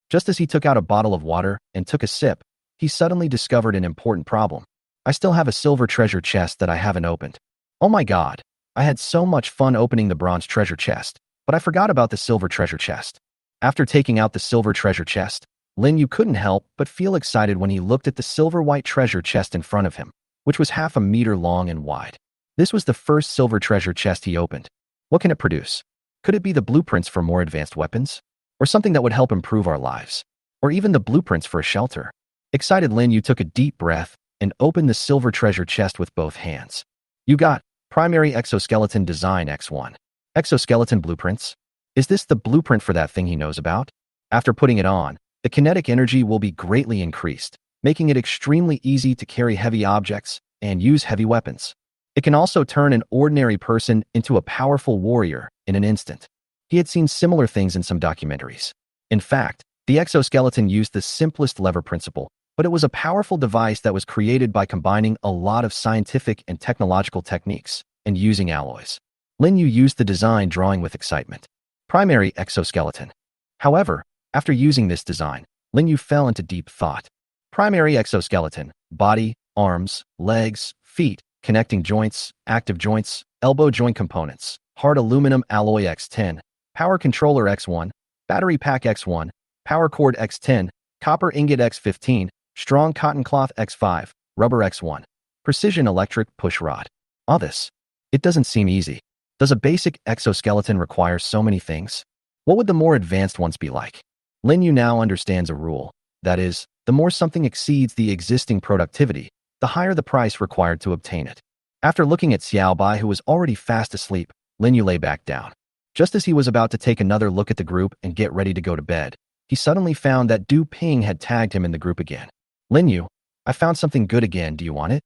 Just as he took out a bottle of water and took a sip, he suddenly discovered an important problem. I still have a silver treasure chest that I haven't opened. Oh my god, I had so much fun opening the bronze treasure chest, but I forgot about the silver treasure chest. After taking out the silver treasure chest, Lin Yu couldn't help but feel excited when he looked at the silver-white treasure chest in front of him, which was half a meter long and wide. This was the first silver treasure chest he opened. What can it produce? Could it be the blueprints for more advanced weapons? Or something that would help improve our lives? Or even the blueprints for a shelter? Excited Lin Yu took a deep breath and opened the silver treasure chest with both hands. You got Primary Exoskeleton Design X1. Exoskeleton blueprints? Is this the blueprint for that thing he knows about? After putting it on, the kinetic energy will be greatly increased, making it extremely easy to carry heavy objects and use heavy weapons. It can also turn an ordinary person into a powerful warrior in an instant. He had seen similar things in some documentaries. In fact, the exoskeleton used the simplest lever principle, but it was a powerful device that was created by combining a lot of scientific and technological techniques and using alloys. Lin Yu used the design drawing with excitement. Primary exoskeleton. However, after using this design, Lin Yu fell into deep thought. Primary exoskeleton, body, arms, legs, feet, connecting joints, active joints, elbow joint components, hard aluminum alloy X10, power controller X1, battery pack X1, power cord X10, copper ingot X15, Strong cotton cloth X5, rubber X1, precision electric push rod. All this. It doesn't seem easy. Does a basic exoskeleton require so many things? What would the more advanced ones be like? Lin Yu now understands a rule. That is, the more something exceeds the existing productivity, the higher the price required to obtain it. After looking at Xiaobai, who was already fast asleep, Lin Yu lay back down. Just as he was about to take another look at the group and get ready to go to bed, he suddenly found that Du Ping had tagged him in the group again. Lin Yu, I found something good again, do you want it?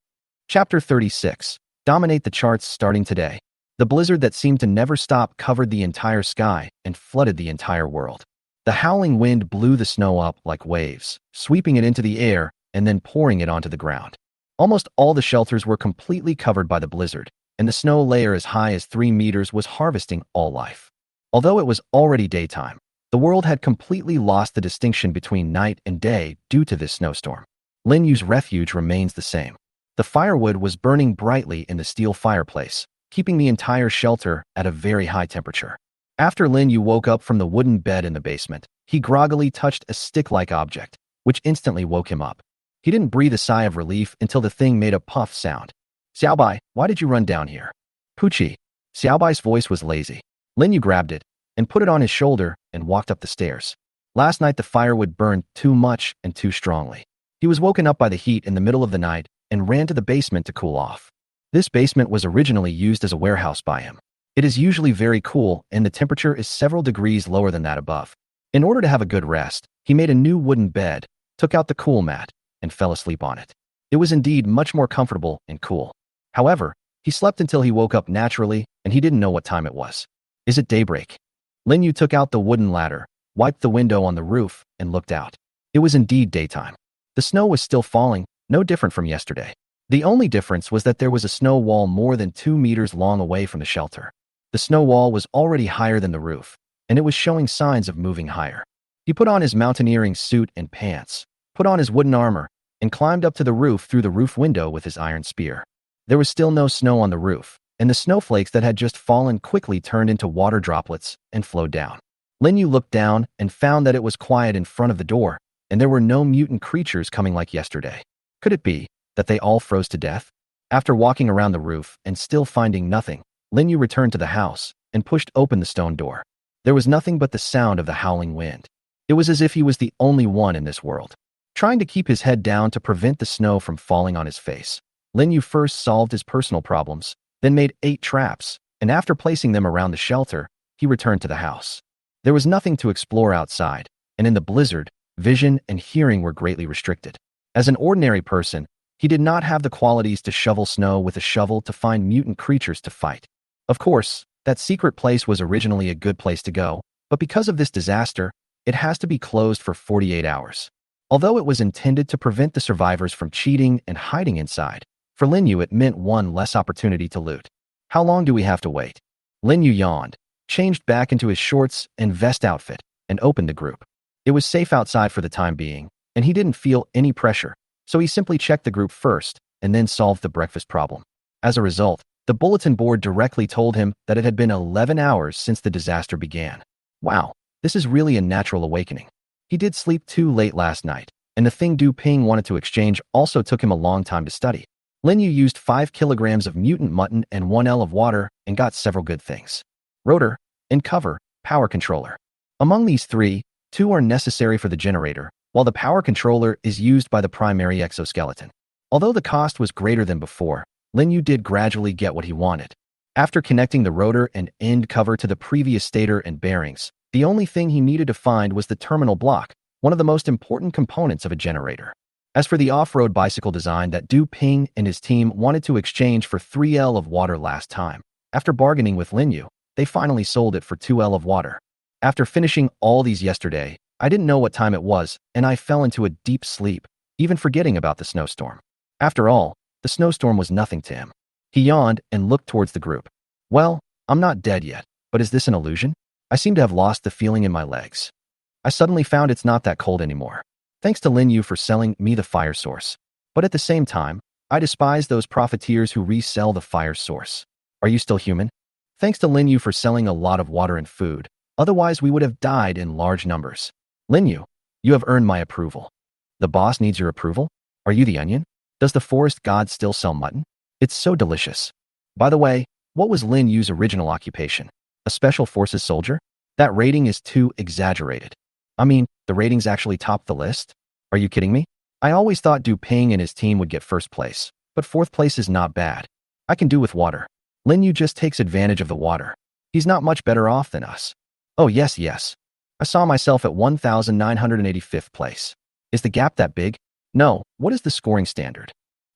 Chapter 36. Dominate the charts starting today. The blizzard that seemed to never stop covered the entire sky and flooded the entire world. The howling wind blew the snow up like waves, sweeping it into the air and then pouring it onto the ground. Almost all the shelters were completely covered by the blizzard, and the snow layer as high as 3 meters was harvesting all life. Although it was already daytime, the world had completely lost the distinction between night and day due to this snowstorm. Lin Yu's refuge remains the same. The firewood was burning brightly in the steel fireplace, keeping the entire shelter at a very high temperature. After Lin Yu woke up from the wooden bed in the basement, he groggily touched a stick-like object, which instantly woke him up. He didn't breathe a sigh of relief until the thing made a puff sound. Xiaobai, why did you run down here? Puchi. Xiaobai's voice was lazy. Lin Yu grabbed it and put it on his shoulder and walked up the stairs. Last night the firewood burned too much and too strongly. He was woken up by the heat in the middle of the night and ran to the basement to cool off. This basement was originally used as a warehouse by him. It is usually very cool and the temperature is several degrees lower than that above. In order to have a good rest, he made a new wooden bed, took out the cool mat, and fell asleep on it. It was indeed much more comfortable and cool. However, he slept until he woke up naturally and he didn't know what time it was. Is it daybreak? Lin Yu took out the wooden ladder, wiped the window on the roof, and looked out. It was indeed daytime. The snow was still falling, no different from yesterday. The only difference was that there was a snow wall more than 2 meters long away from the shelter. The snow wall was already higher than the roof, and it was showing signs of moving higher. He put on his mountaineering suit and pants, put on his wooden armor, and climbed up to the roof through the roof window with his iron spear. There was still no snow on the roof, and the snowflakes that had just fallen quickly turned into water droplets and flowed down. Lin Yu looked down and found that it was quiet in front of the door, and there were no mutant creatures coming like yesterday. Could it be that they all froze to death? After walking around the roof and still finding nothing, Lin Yu returned to the house and pushed open the stone door. There was nothing but the sound of the howling wind. It was as if he was the only one in this world. Trying to keep his head down to prevent the snow from falling on his face, Lin Yu first solved his personal problems, then made 8 traps, and after placing them around the shelter, he returned to the house. There was nothing to explore outside, and in the blizzard, vision and hearing were greatly restricted. As an ordinary person, he did not have the qualities to shovel snow with a shovel to find mutant creatures to fight. Of course, that secret place was originally a good place to go, but because of this disaster, it has to be closed for 48 hours. Although it was intended to prevent the survivors from cheating and hiding inside, for Lin Yu it meant one less opportunity to loot. How long do we have to wait? Lin Yu yawned, changed back into his shorts and vest outfit, and opened the group. It was safe outside for the time being, and he didn't feel any pressure, so he simply checked the group first and then solved the breakfast problem. As a result, the bulletin board directly told him that it had been 11 hours since the disaster began. Wow, this is really a natural awakening. He did sleep too late last night, and the thing Du Ping wanted to exchange also took him a long time to study. Lin Yu used 5 kilograms of mutant mutton and 1 L of water and got several good things. Rotor and cover, power controller. Among these 3, 2 are necessary for the generator, while the power controller is used by the primary exoskeleton. Although the cost was greater than before, Lin Yu did gradually get what he wanted. After connecting the rotor and end cover to the previous stator and bearings, the only thing he needed to find was the terminal block, one of the most important components of a generator. As for the off-road bicycle design that Du Ping and his team wanted to exchange for 3 L of water last time, after bargaining with Lin Yu, they finally sold it for 2 L of water. After finishing all these yesterday, I didn't know what time it was, and I fell into a deep sleep, even forgetting about the snowstorm. After all, the snowstorm was nothing to him. He yawned and looked towards the group. Well, I'm not dead yet, but is this an illusion? I seem to have lost the feeling in my legs. I suddenly found it's not that cold anymore. Thanks to Lin Yu for selling me the fire source. But at the same time, I despise those profiteers who resell the fire source. Are you still human? Thanks to Lin Yu for selling a lot of water and food. Otherwise, we would have died in large numbers. Lin Yu, you have earned my approval. The boss needs your approval? Are you the onion? Does the forest god still sell mutton? It's so delicious. By the way, what was Lin Yu's original occupation? A special forces soldier? That rating is too exaggerated. I mean, the ratings actually topped the list? Are you kidding me? I always thought Du Ping and his team would get first place, but fourth place is not bad. I can do with water. Lin Yu just takes advantage of the water. He's not much better off than us. Oh yes, yes. I saw myself at 1985th place. Is the gap that big? No, what is the scoring standard?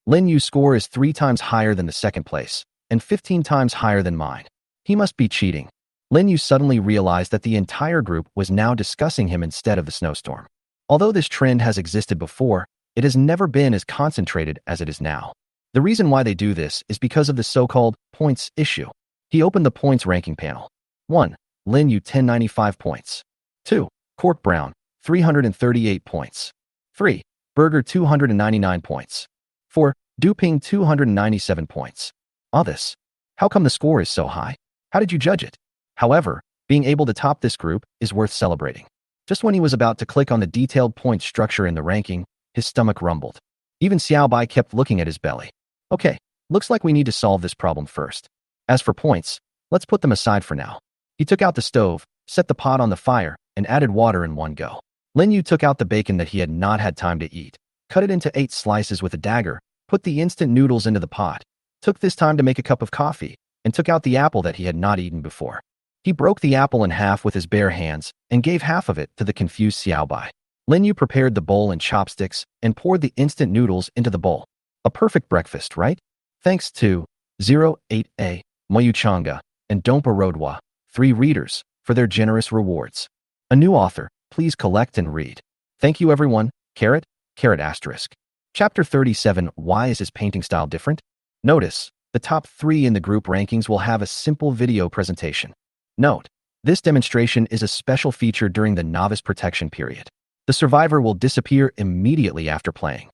Lin Yu's score is 3 times higher than the second place, and 15 times higher than mine. He must be cheating. Lin Yu suddenly realized that the entire group was now discussing him instead of the snowstorm. Although this trend has existed before, it has never been as concentrated as it is now. The reason why they do this is because of the so-called points issue. He opened the points ranking panel. 1. Lin Yu 1095 points. 2. Cork Brown 338 points. 3. Burger 299 points. 4. Du Ping 297 points. All this. How come the score is so high? How did you judge it? However, being able to top this group is worth celebrating. Just when he was about to click on the detailed point structure in the ranking, his stomach rumbled. Even Xiao Bai kept looking at his belly. Okay, looks like we need to solve this problem first. As for points, let's put them aside for now. He took out the stove, set the pot on the fire, and added water in one go. Lin Yu took out the bacon that he had not had time to eat, cut it into 8 slices with a dagger, put the instant noodles into the pot, took this time to make a cup of coffee, and took out the apple that he had not eaten before. He broke the apple in half with his bare hands and gave half of it to the confused Xiao Bai. Lin Yu prepared the bowl and chopsticks and poured the instant noodles into the bowl. A perfect breakfast, right? Thanks to 08A, Moyu Changa, and Dompa Rodwa, 3 readers, for their generous rewards. A new author, please collect and read. Thank you everyone. Carrot asterisk. Chapter 37. Why is his painting style different? Notice, the top 3 in the group rankings will have a simple video presentation. Note, this demonstration is a special feature during the novice protection period. The survivor will disappear immediately after playing.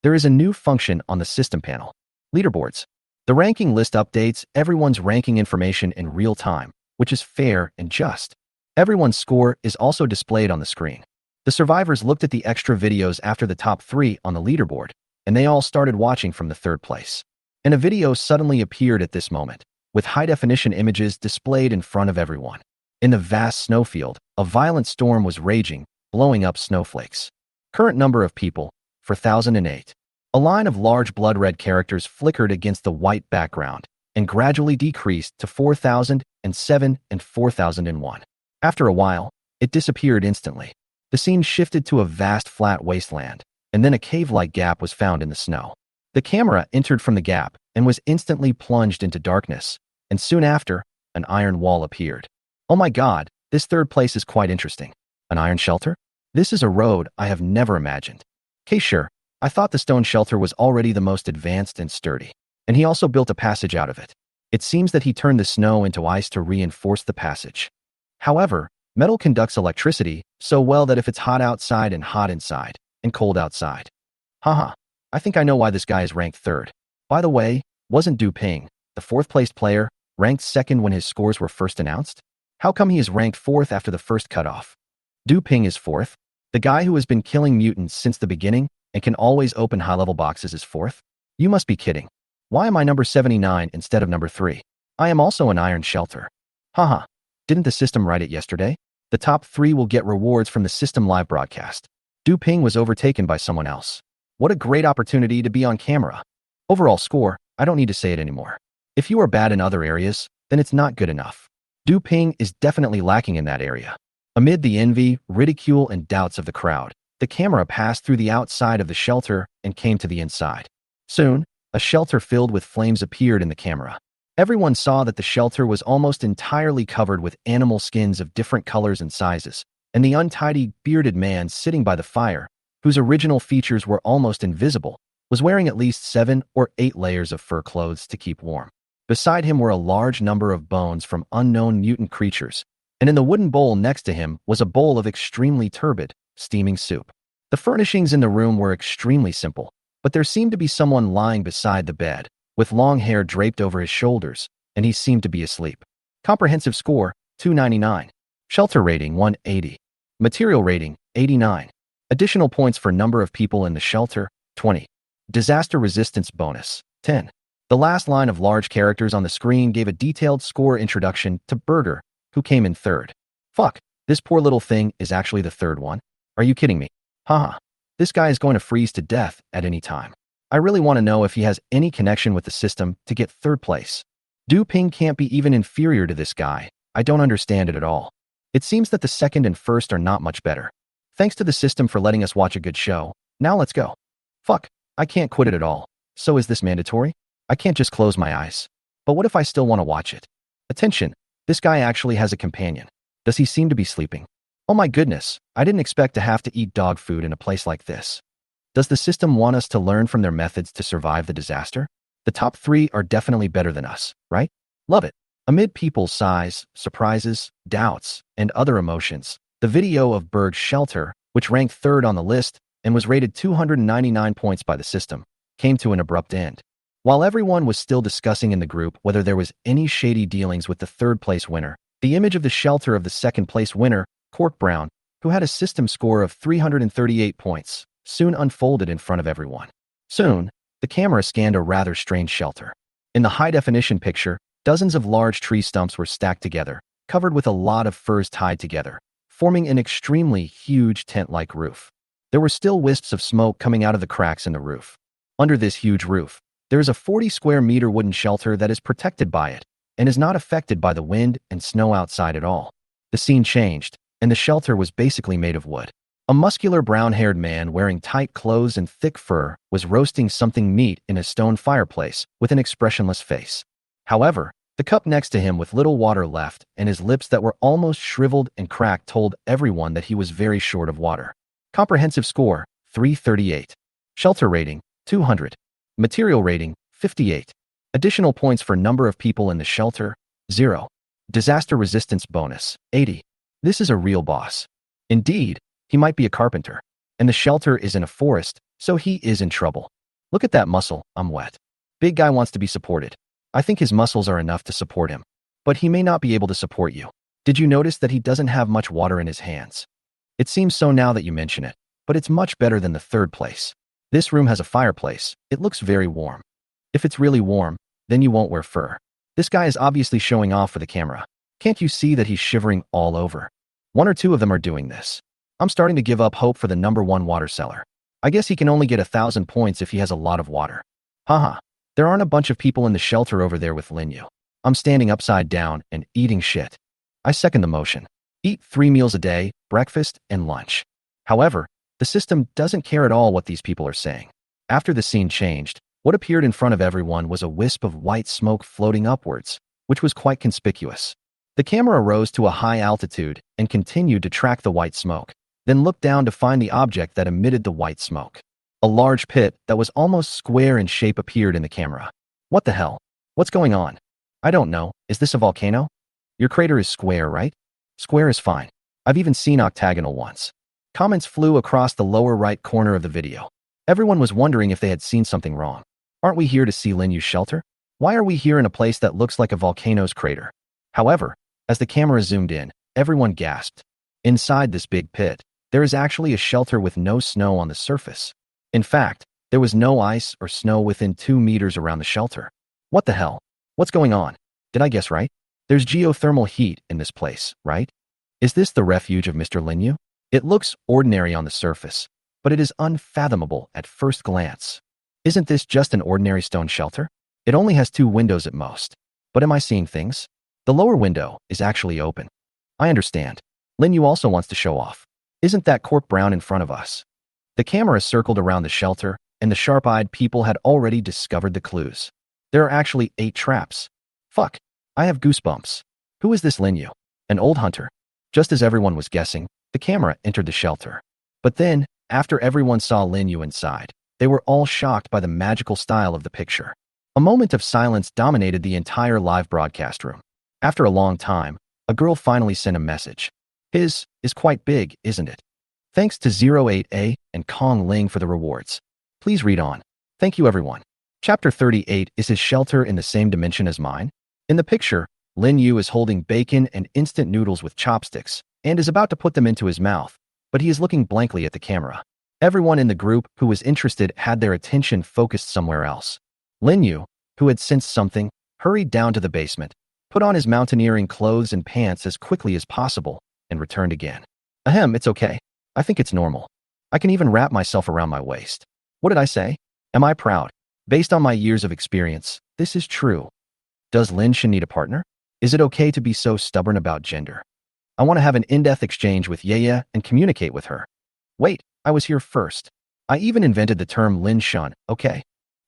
There is a new function on the system panel. Leaderboards. The ranking list updates everyone's ranking information in real time, which is fair and just. Everyone's score is also displayed on the screen. The survivors looked at the extra videos after the top 3 on the leaderboard, and they all started watching from the 3rd place. And a video suddenly appeared at this moment, with high-definition images displayed in front of everyone. In the vast snowfield, a violent storm was raging, blowing up snowflakes. Current number of people, 4,008. A line of large blood-red characters flickered against the white background and gradually decreased to 4,007 and 4,001. After a while, it disappeared instantly. The scene shifted to a vast flat wasteland, and then a cave-like gap was found in the snow. The camera entered from the gap and was instantly plunged into darkness, and soon after, an iron wall appeared. Oh my god, this 3rd place is quite interesting. An iron shelter? This is a road I have never imagined. Okay, sure, I thought the stone shelter was already the most advanced and sturdy, and he also built a passage out of it. It seems that he turned the snow into ice to reinforce the passage. However, metal conducts electricity so well that if it's hot outside and hot inside, and cold outside. Haha, I think I know why this guy is ranked 3rd. By the way, wasn't Du Ping, the 4th-placed player, ranked 2nd when his scores were first announced? How come he is ranked 4th after the first cutoff? Du Ping is 4th? The guy who has been killing mutants since the beginning and can always open high-level boxes is 4th? You must be kidding. Why am I number 79 instead of number 3? I am also an iron shelter. Haha, didn't the system write it yesterday? The top 3 will get rewards from the system live broadcast. Du Ping was overtaken by someone else. What a great opportunity to be on camera. Overall score, I don't need to say it anymore. If you are bad in other areas, then it's not good enough. Du Ping is definitely lacking in that area. Amid the envy, ridicule, and doubts of the crowd, the camera passed through the outside of the shelter and came to the inside. Soon, a shelter filled with flames appeared in the camera. Everyone saw that the shelter was almost entirely covered with animal skins of different colors and sizes, and the untidy, bearded man sitting by the fire, whose original features were almost invisible, was wearing at least 7 or 8 layers of fur clothes to keep warm. Beside him were a large number of bones from unknown mutant creatures, and in the wooden bowl next to him was a bowl of extremely turbid, steaming soup. The furnishings in the room were extremely simple, but there seemed to be someone lying beside the bed, with long hair draped over his shoulders, and he seemed to be asleep. Comprehensive score, 299. Shelter rating, 180. Material rating, 89. Additional points for number of people in the shelter, 20. Disaster resistance bonus, 10. The last line of large characters on the screen gave a detailed score introduction to Burger, who came in third. Fuck, this poor little thing is actually the third one? Are you kidding me? Haha. This guy is going to freeze to death at any time. I really want to know if he has any connection with the system to get third place. Du Ping can't be even inferior to this guy. I don't understand it at all. It seems that the second and first are not much better. Thanks to the system for letting us watch a good show. Now let's go. Fuck, I can't quit it at all. So is this mandatory? I can't just close my eyes. But what if I still want to watch it? Attention, this guy actually has a companion. Does he seem to be sleeping? Oh my goodness, I didn't expect to have to eat dog food in a place like this. Does the system want us to learn from their methods to survive the disaster? The top 3 are definitely better than us, right? Love it. Amid people's sighs, surprises, doubts, and other emotions, the video of Berg's shelter, which ranked third on the list and was rated 299 points by the system, came to an abrupt end. While everyone was still discussing in the group whether there was any shady dealings with the third-place winner, the image of the shelter of the second-place winner, Cork Brown, who had a system score of 338 points, soon unfolded in front of everyone. Soon, the camera scanned a rather strange shelter. In the high-definition picture, dozens of large tree stumps were stacked together, covered with a lot of furs tied together, forming an extremely huge tent-like roof. There were still wisps of smoke coming out of the cracks in the roof. Under this huge roof, there is a 40-square-meter wooden shelter that is protected by it and is not affected by the wind and snow outside at all. The scene changed, and the shelter was basically made of wood. A muscular brown-haired man wearing tight clothes and thick fur was roasting something meat in a stone fireplace with an expressionless face. However, the cup next to him with little water left and his lips that were almost shriveled and cracked told everyone that he was very short of water. Comprehensive score, 338. Shelter rating, 200. Material rating, 58. Additional points for number of people in the shelter, 0. Disaster resistance bonus, 80. This is a real boss. Indeed, he might be a carpenter. And the shelter is in a forest, so he is in trouble. Look at that muscle, I'm wet. Big guy wants to be supported. I think his muscles are enough to support him. But he may not be able to support you. Did you notice that he doesn't have much water in his hands? It seems so now that you mention it, but it's much better than the third place. This room has a fireplace. It looks very warm. If it's really warm, then you won't wear fur. This guy is obviously showing off for the camera. Can't you see that he's shivering all over? 1 or 2 of them are doing this. I'm starting to give up hope for the number 1 water seller. I guess he can only get 1,000 points if he has a lot of water. Haha, there aren't a bunch of people in the shelter over there with Linyu. I'm standing upside down and eating shit. I second the motion. Eat 3 meals a day, breakfast and lunch. However, the system doesn't care at all what these people are saying. After the scene changed, what appeared in front of everyone was a wisp of white smoke floating upwards, which was quite conspicuous. The camera rose to a high altitude and continued to track the white smoke, then looked down to find the object that emitted the white smoke. A large pit that was almost square in shape appeared in the camera. What the hell? What's going on? I don't know. Is this a volcano? Your crater is square, right? Square is fine. I've even seen octagonal once. Comments flew across the lower right corner of the video. Everyone was wondering if they had seen something wrong. Aren't we here to see Linyu's shelter? Why are we here in a place that looks like a volcano's crater? However, as the camera zoomed in, everyone gasped. Inside this big pit, there is actually a shelter with no snow on the surface. In fact, there was no ice or snow within 2 meters around the shelter. What the hell? What's going on? Did I guess right? There's geothermal heat in this place, right? Is this the refuge of Mr. Linyu? It looks ordinary on the surface, but it is unfathomable at first glance. Isn't this just an ordinary stone shelter? It only has 2 windows at most. But am I seeing things? The lower window is actually open. I understand. Linyu also wants to show off. Isn't that Cork Brown in front of us? The camera circled around the shelter, and the sharp-eyed people had already discovered the clues. There are actually 8 traps. Fuck. I have goosebumps. Who is this Linyu? An old hunter. Just as everyone was guessing, the camera entered the shelter. But then, after everyone saw Linyu inside, they were all shocked by the magical style of the picture. A moment of silence dominated the entire live broadcast room. After a long time, a girl finally sent a message. His is quite big, isn't it? Thanks to 08A and Kong Ling for the rewards. Please read on. Thank you everyone. Chapter 38 is his shelter in the same dimension as mine? In the picture, Linyu is holding bacon and instant noodles with chopsticks and is about to put them into his mouth but he is looking blankly at the camera. Everyone in the group who was interested had their attention focused somewhere else. Lin Yu, who had sensed something, hurried down to the basement, put on his mountaineering clothes and pants as quickly as possible, and returned again. Ahem, it's okay. I think it's normal. I can even wrap myself around my waist. What did I say? Am I proud? Based on my years of experience, this is true. Does Lin Shan need a partner? Is it okay to be so stubborn about gender? I want to have an in-depth exchange with Yeye and communicate with her. Wait, I was here first. I even invented the term Lin Shan, okay?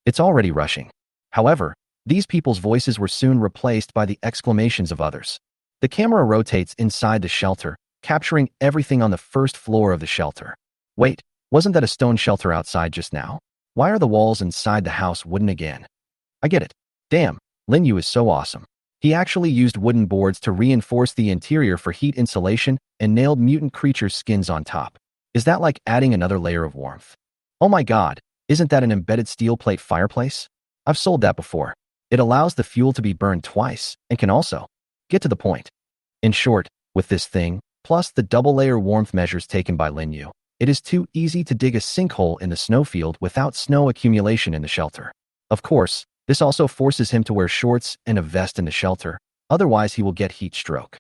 It's already rushing. However, these people's voices were soon replaced by the exclamations of others. The camera rotates inside the shelter, capturing everything on the first floor of the shelter. Wait, wasn't that a stone shelter outside just now? Why are the walls inside the house wooden again? I get it. Damn, Lin Yu is so awesome. He actually used wooden boards to reinforce the interior for heat insulation and nailed mutant creatures' skins on top. Is that like adding another layer of warmth? Oh my god, isn't that an embedded steel plate fireplace? I've sold that before. It allows the fuel to be burned twice and can also get to the point. In short, with this thing, plus the double-layer warmth measures taken by Lin Yu, it is too easy to dig a sinkhole in the snowfield without snow accumulation in the shelter. Of course, this also forces him to wear shorts and a vest in the shelter, otherwise he will get heat stroke.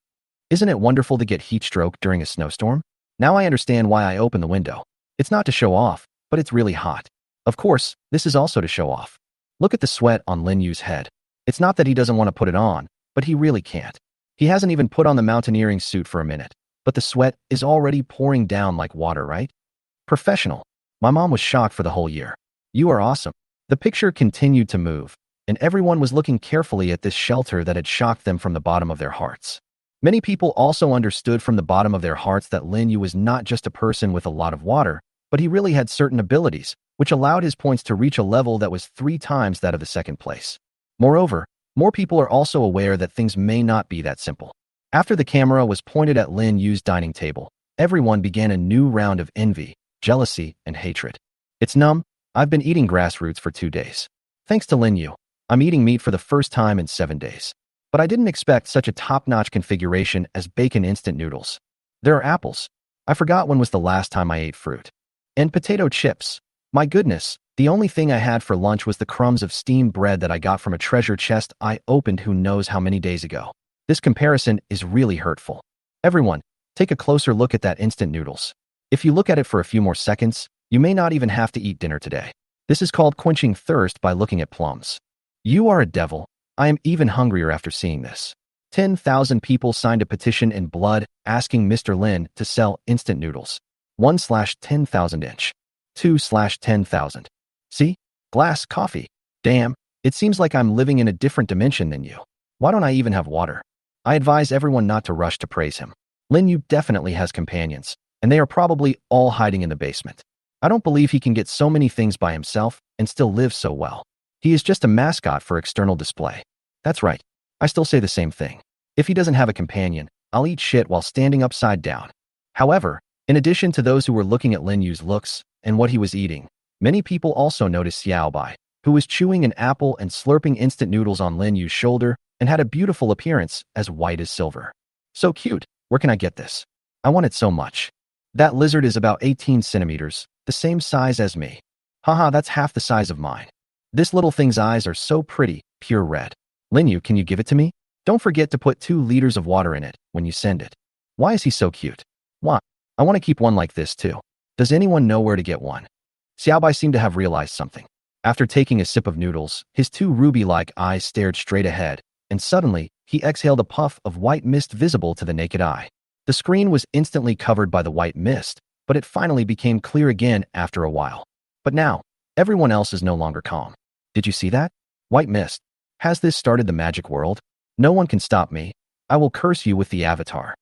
Isn't it wonderful to get heat stroke during a snowstorm? Now I understand why I open the window. It's not to show off, but it's really hot. Of course, this is also to show off. Look at the sweat on Lin Yu's head. It's not that he doesn't want to put it on, but he really can't. He hasn't even put on the mountaineering suit for a minute, but the sweat is already pouring down like water, right? Professional. My mom was shocked for the whole year. You are awesome. The picture continued to move, and everyone was looking carefully at this shelter that had shocked them from the bottom of their hearts. Many people also understood from the bottom of their hearts that Lin Yu was not just a person with a lot of water, but he really had certain abilities, which allowed his points to reach a level that was 3 times that of the second place. Moreover, more people are also aware that things may not be that simple. After the camera was pointed at Lin Yu's dining table, everyone began a new round of envy, jealousy, and hatred. It's numb. I've been eating grassroots for 2 days. Thanks to Lin Yu, I'm eating meat for the first time in 7 days. But I didn't expect such a top-notch configuration as bacon instant noodles. There are apples. I forgot when was the last time I ate fruit. And potato chips. My goodness, the only thing I had for lunch was the crumbs of steamed bread that I got from a treasure chest I opened who knows how many days ago. This comparison is really hurtful. Everyone, take a closer look at that instant noodles. If you look at it for a few more seconds, you may not even have to eat dinner today. This is called quenching thirst by looking at plums. You are a devil. I am even hungrier after seeing this. 10,000 people signed a petition in blood asking Mr. Lin to sell instant noodles. 1/10,000 inch. 2/10,000. See? Glass coffee. Damn, it seems like I'm living in a different dimension than you. Why don't I even have water? I advise everyone not to rush to praise him. Lin Yu definitely has companions, and they are probably all hiding in the basement. I don't believe he can get so many things by himself and still live so well. He is just a mascot for external display. That's right. I still say the same thing. If he doesn't have a companion, I'll eat shit while standing upside down. However, in addition to those who were looking at Lin Yu's looks and what he was eating, many people also noticed Xiaobai, who was chewing an apple and slurping instant noodles on Lin Yu's shoulder and had a beautiful appearance as white as silver. So cute. Where can I get this? I want it so much. That lizard is about 18 centimeters, the same size as me. Haha, that's half the size of mine. This little thing's eyes are so pretty, pure red. Lin Yu, can you give it to me? Don't forget to put 2 liters of water in it when you send it. Why is he so cute? Why? I want to keep one like this too. Does anyone know where to get one? Xiaobai seemed to have realized something. After taking a sip of noodles, his 2 ruby-like eyes stared straight ahead, and suddenly, he exhaled a puff of white mist visible to the naked eye. The screen was instantly covered by the white mist, but it finally became clear again after a while. But now, everyone else is no longer calm. Did you see that? White mist. Has this started the magic world? No one can stop me. I will curse you with the avatar.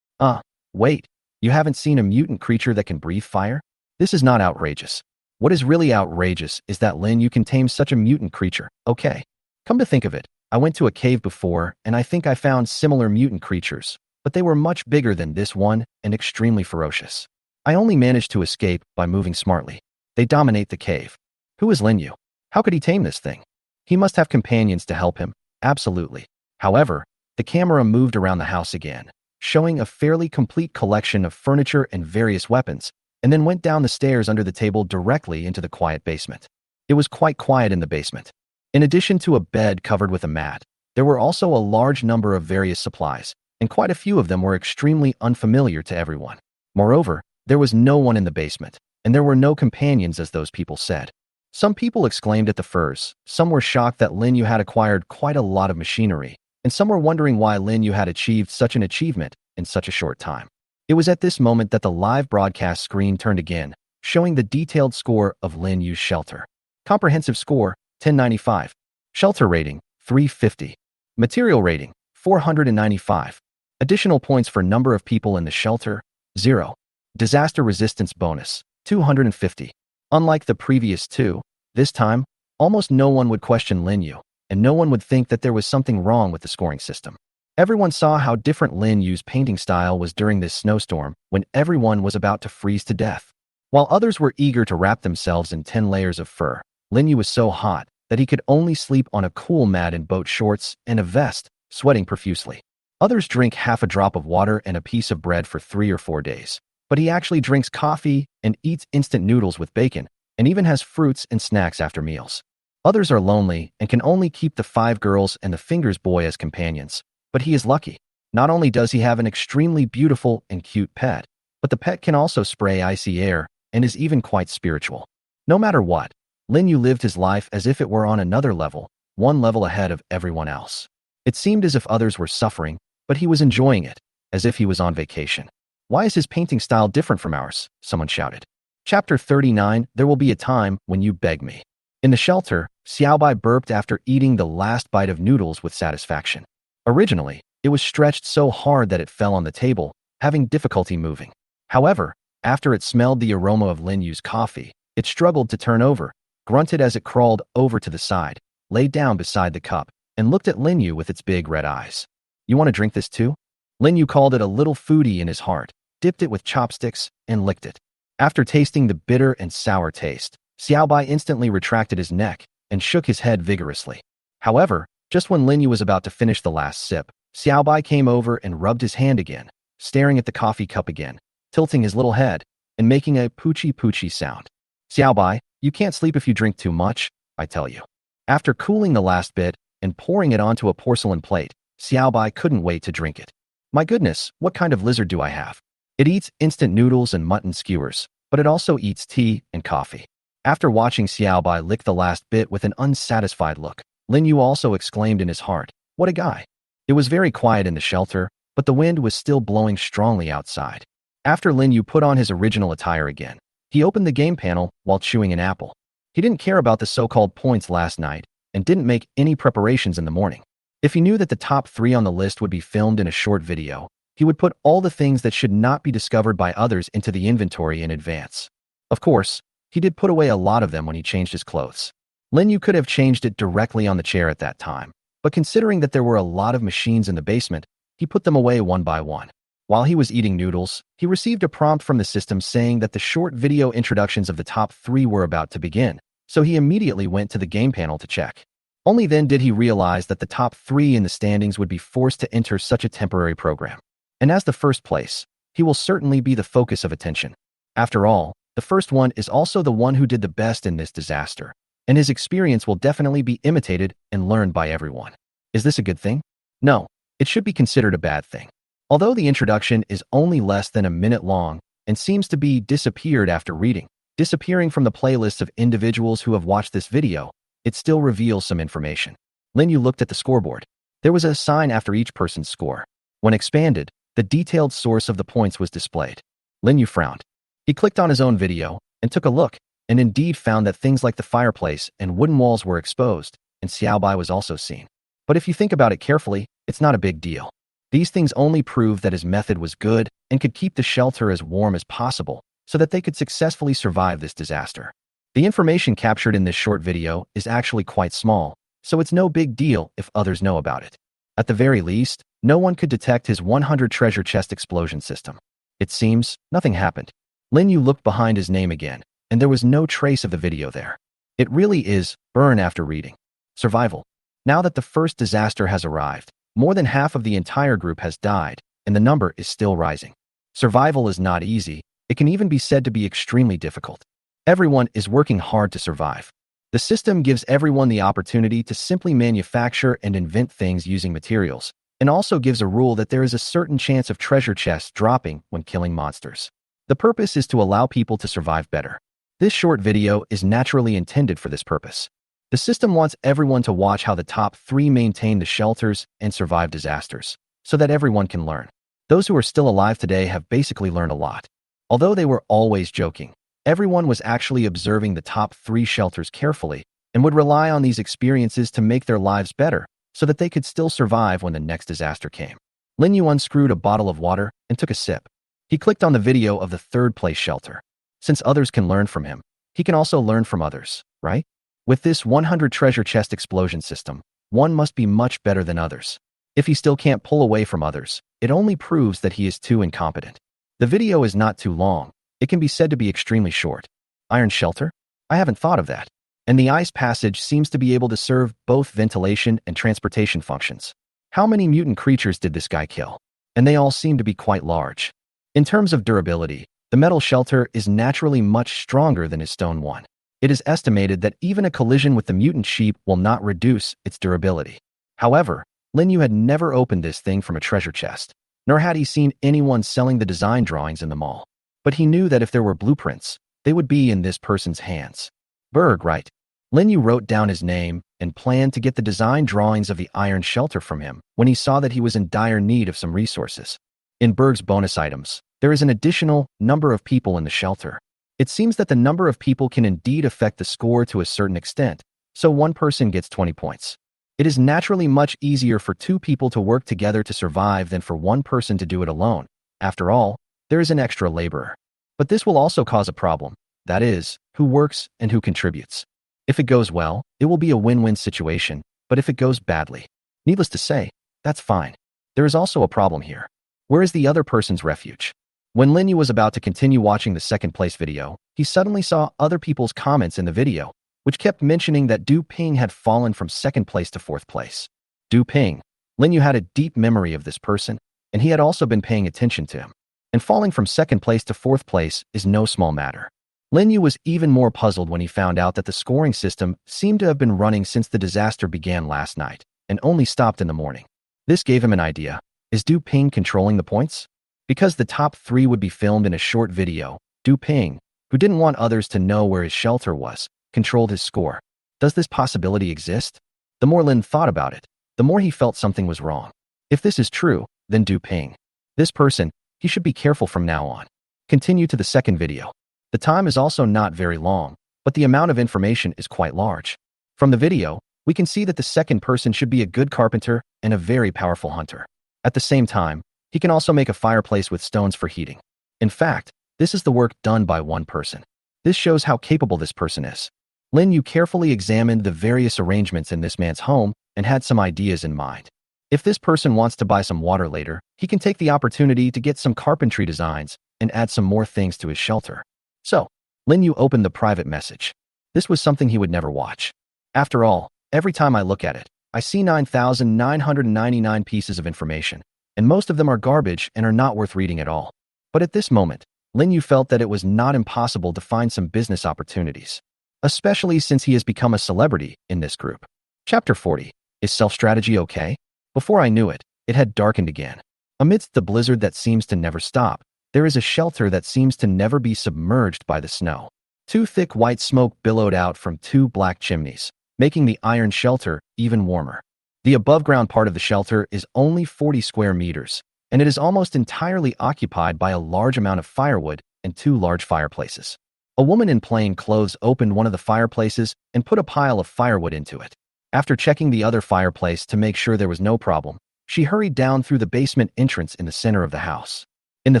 Wait. You haven't seen a mutant creature that can breathe fire? This is not outrageous. What is really outrageous is that Lin Yu can tame such a mutant creature. Okay. Come to think of it, I went to a cave before and I think I found similar mutant creatures, but they were much bigger than this one and extremely ferocious. I only managed to escape by moving smartly. They dominate the cave. Who is Lin Yu? How could he tame this thing? He must have companions to help him. Absolutely. However, the camera moved around the house again, showing a fairly complete collection of furniture and various weapons, and then went down the stairs under the table directly into the quiet basement. It was quite quiet in the basement. In addition to a bed covered with a mat, there were also a large number of various supplies, and quite a few of them were extremely unfamiliar to everyone. Moreover, there was no one in the basement, and there were no companions as those people said. Some people exclaimed at the furs, some were shocked that Lin Yu had acquired quite a lot of machinery, and some were wondering why Lin Yu had achieved such an achievement in such a short time. It was at this moment that the live broadcast screen turned again, showing the detailed score of Lin Yu's shelter. Comprehensive score, 1095. Shelter rating, 350. Material rating, 495. Additional points for number of people in the shelter, 0. Disaster resistance bonus, 250. Unlike the previous two, this time, almost no one would question Lin Yu, and no one would think that there was something wrong with the scoring system. Everyone saw how different Lin Yu's painting style was during this snowstorm when everyone was about to freeze to death. While others were eager to wrap themselves in 10 layers of fur, Lin Yu was so hot that he could only sleep on a cool mat in boat shorts and a vest, sweating profusely. Others drink half a drop of water and a piece of bread for 3 or 4 days. But he actually drinks coffee and eats instant noodles with bacon, and even has fruits and snacks after meals. Others are lonely and can only keep the 5 girls and the Fingers boy as companions. But he is lucky. Not only does he have an extremely beautiful and cute pet, but the pet can also spray icy air and is even quite spiritual. No matter what, Lin Yu lived his life as if it were on another level, one level ahead of everyone else. It seemed as if others were suffering, but he was enjoying it, as if he was on vacation. Why is his painting style different from ours? Someone shouted. Chapter 39, There will be a time when you beg me. In the shelter, Xiaobai burped after eating the last bite of noodles with satisfaction. Originally, it was stretched so hard that it fell on the table, having difficulty moving. However, after it smelled the aroma of Lin Yu's coffee, it struggled to turn over, grunted as it crawled over to the side, lay down beside the cup, and looked at Lin Yu with its big red eyes. You want to drink this too? Lin Yu called it a little foodie in his heart, dipped it with chopsticks, and licked it. After tasting the bitter and sour taste, Xiaobai instantly retracted his neck and shook his head vigorously. However, just when Lin Yu was about to finish the last sip, Xiaobai came over and rubbed his hand again, staring at the coffee cup again, tilting his little head, and making a poochie-poochie sound. Xiaobai, you can't sleep if you drink too much, I tell you. After cooling the last bit and pouring it onto a porcelain plate, Xiaobai couldn't wait to drink it. My goodness, what kind of lizard do I have? It eats instant noodles and mutton skewers, but it also eats tea and coffee. After watching Xiaobai lick the last bit with an unsatisfied look, Lin Yu also exclaimed in his heart, what a guy. It was very quiet in the shelter, but the wind was still blowing strongly outside. After Lin Yu put on his original attire again, he opened the game panel while chewing an apple. He didn't care about the so-called points last night and didn't make any preparations in the morning. If he knew that the top 3 on the list would be filmed in a short video, he would put all the things that should not be discovered by others into the inventory in advance. Of course, he did put away a lot of them when he changed his clothes. Lin Yu could have changed it directly on the chair at that time, but considering that there were a lot of machines in the basement, he put them away one by one. While he was eating noodles, he received a prompt from the system saying that the short video introductions of the top 3 were about to begin, so he immediately went to the game panel to check. Only then did he realize that the top 3 in the standings would be forced to enter such a temporary program. And as the first place, he will certainly be the focus of attention. After all, the first one is also the one who did the best in this disaster, and his experience will definitely be imitated and learned by everyone. Is this a good thing? No, it should be considered a bad thing. Although the introduction is only less than a minute long and seems to be disappeared after reading, disappearing from the playlists of individuals who have watched this video, it still reveals some information. Lin Yu looked at the scoreboard. There was a sign after each person's score. When expanded, the detailed source of the points was displayed. Lin Yu frowned. He clicked on his own video and took a look, and indeed found that things like the fireplace and wooden walls were exposed, and Xiaobai was also seen. But if you think about it carefully, it's not a big deal. These things only prove that his method was good and could keep the shelter as warm as possible so that they could successfully survive this disaster. The information captured in this short video is actually quite small, so it's no big deal if others know about it. At the very least, no one could detect his 100 treasure chest explosion system. It seems nothing happened. Lin Yu looked behind his name again, and there was no trace of the video there. It really is burn after reading. Survival. Now that the first disaster has arrived, more than half of the entire group has died, and the number is still rising. Survival is not easy. It can even be said to be extremely difficult. Everyone is working hard to survive. The system gives everyone the opportunity to simply manufacture and invent things using materials, and also gives a rule that there is a certain chance of treasure chests dropping when killing monsters. The purpose is to allow people to survive better. This short video is naturally intended for this purpose. The system wants everyone to watch how the top 3 maintain the shelters and survive disasters, so that everyone can learn. Those who are still alive today have basically learned a lot. Although they were always joking, everyone was actually observing the top 3 shelters carefully and would rely on these experiences to make their lives better so that they could still survive when the next disaster came. Lin Yu unscrewed a bottle of water and took a sip. He clicked on the video of the 3rd place shelter. Since others can learn from him, he can also learn from others, right? With this 100 treasure chest explosion system, one must be much better than others. If he still can't pull away from others, it only proves that he is too incompetent. The video is not too long. It can be said to be extremely short. Iron shelter? I haven't thought of that. And the ice passage seems to be able to serve both ventilation and transportation functions. How many mutant creatures did this guy kill? And they all seem to be quite large. In terms of durability, the metal shelter is naturally much stronger than his stone one. It is estimated that even a collision with the mutant sheep will not reduce its durability. However, Lin Yu had never opened this thing from a treasure chest, nor had he seen anyone selling the design drawings in the mall. But he knew that if there were blueprints, they would be in this person's hands. Berg, right? Lin Yu wrote down his name and planned to get the design drawings of the iron shelter from him when he saw that he was in dire need of some resources. In Berg's bonus items, there is an additional number of people in the shelter. It seems that the number of people can indeed affect the score to a certain extent, so one person gets 20 points. It is naturally much easier for 2 people to work together to survive than for one person to do it alone. After all, there is an extra laborer. But this will also cause a problem. That is, who works and who contributes. If it goes well, it will be a win-win situation, but if it goes badly, needless to say, that's fine. There is also a problem here. Where is the other person's refuge? When Lin Yu was about to continue watching the 2nd place video, he suddenly saw other people's comments in the video, which kept mentioning that Du Ping had fallen from 2nd place to 4th place. Du Ping. Lin Yu had a deep memory of this person, and he had also been paying attention to him. And falling from 2nd place to 4th place is no small matter. Lin Yu was even more puzzled when he found out that the scoring system seemed to have been running since the disaster began last night, and only stopped in the morning. This gave him an idea. Is Du Ping controlling the points? Because the top 3 would be filmed in a short video, Du Ping, who didn't want others to know where his shelter was, controlled his score. Does this possibility exist? The more Lin thought about it, the more he felt something was wrong. If this is true, then Du Ping. This person, he should be careful from now on. Continue to the 2nd video. The time is also not very long, but the amount of information is quite large. From the video, we can see that the 2nd person should be a good carpenter and a very powerful hunter. At the same time, he can also make a fireplace with stones for heating. In fact, this is the work done by one person. This shows how capable this person is. Lin Yu carefully examined the various arrangements in this man's home and had some ideas in mind. If this person wants to buy some water later, he can take the opportunity to get some carpentry designs and add some more things to his shelter. So, Lin Yu opened the private message. This was something he would never watch. After all, every time I look at it, I see 9,999 pieces of information, and most of them are garbage and are not worth reading at all. But at this moment, Lin Yu felt that it was not impossible to find some business opportunities, especially since he has become a celebrity in this group. Chapter 40. Is self-strategy okay? Before I knew it, it had darkened again. Amidst the blizzard that seems to never stop, there is a shelter that seems to never be submerged by the snow. 2 thick white smoke billowed out from 2 black chimneys, making the iron shelter even warmer. The above-ground part of the shelter is only 40 square meters, and it is almost entirely occupied by a large amount of firewood and 2 large fireplaces. A woman in plain clothes opened one of the fireplaces and put a pile of firewood into it. After checking the other fireplace to make sure there was no problem, she hurried down through the basement entrance in the center of the house. In the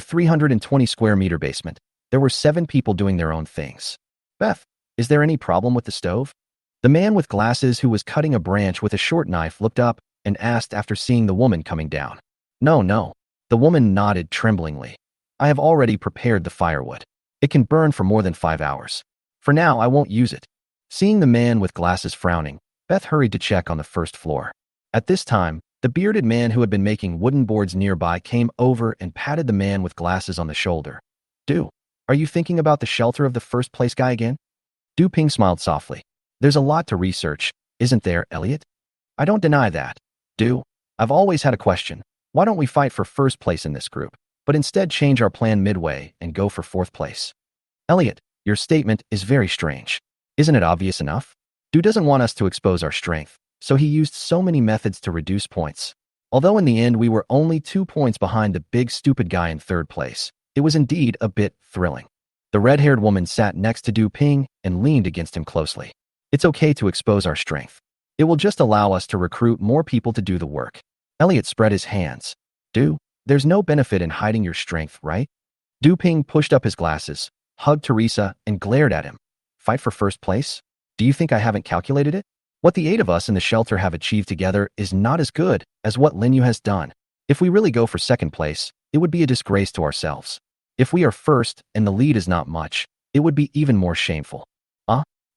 320 square meter basement, there were 7 people doing their own things. Beth, is there any problem with the stove? The man with glasses who was cutting a branch with a short knife looked up and asked after seeing the woman coming down. No. The woman nodded tremblingly. I have already prepared the firewood. It can burn for more than 5 hours. For now, I won't use it. Seeing the man with glasses frowning, Beth hurried to check on the 1st floor. At this time, The bearded man who had been making wooden boards nearby came over and patted the man with glasses on the shoulder. "Du, are you thinking about the shelter of the first place guy again?" Du Ping smiled softly. "There's a lot to research, isn't there, Elliot?" "I don't deny that. Du, I've always had a question. Why don't we fight for first place in this group, but instead change our plan midway and go for fourth place?" "Elliot, your statement is very strange. Isn't it obvious enough? Du doesn't want us to expose our strength, so he used so many methods to reduce points. Although in the end we were only 2 points behind the big stupid guy in third place, it was indeed a bit thrilling." The red-haired woman sat next to Du Ping and leaned against him closely. "It's okay to expose our strength. It will just allow us to recruit more people to do the work." Elliot spread his hands. "Du, there's no benefit in hiding your strength, right?" Du Ping pushed up his glasses, hugged Teresa, and glared at him. "Fight for first place? Do you think I haven't calculated it? What the 8 of us in the shelter have achieved together is not as good as what Linyu has done. If we really go for second place, it would be a disgrace to ourselves. If we are first and the lead is not much, it would be even more shameful."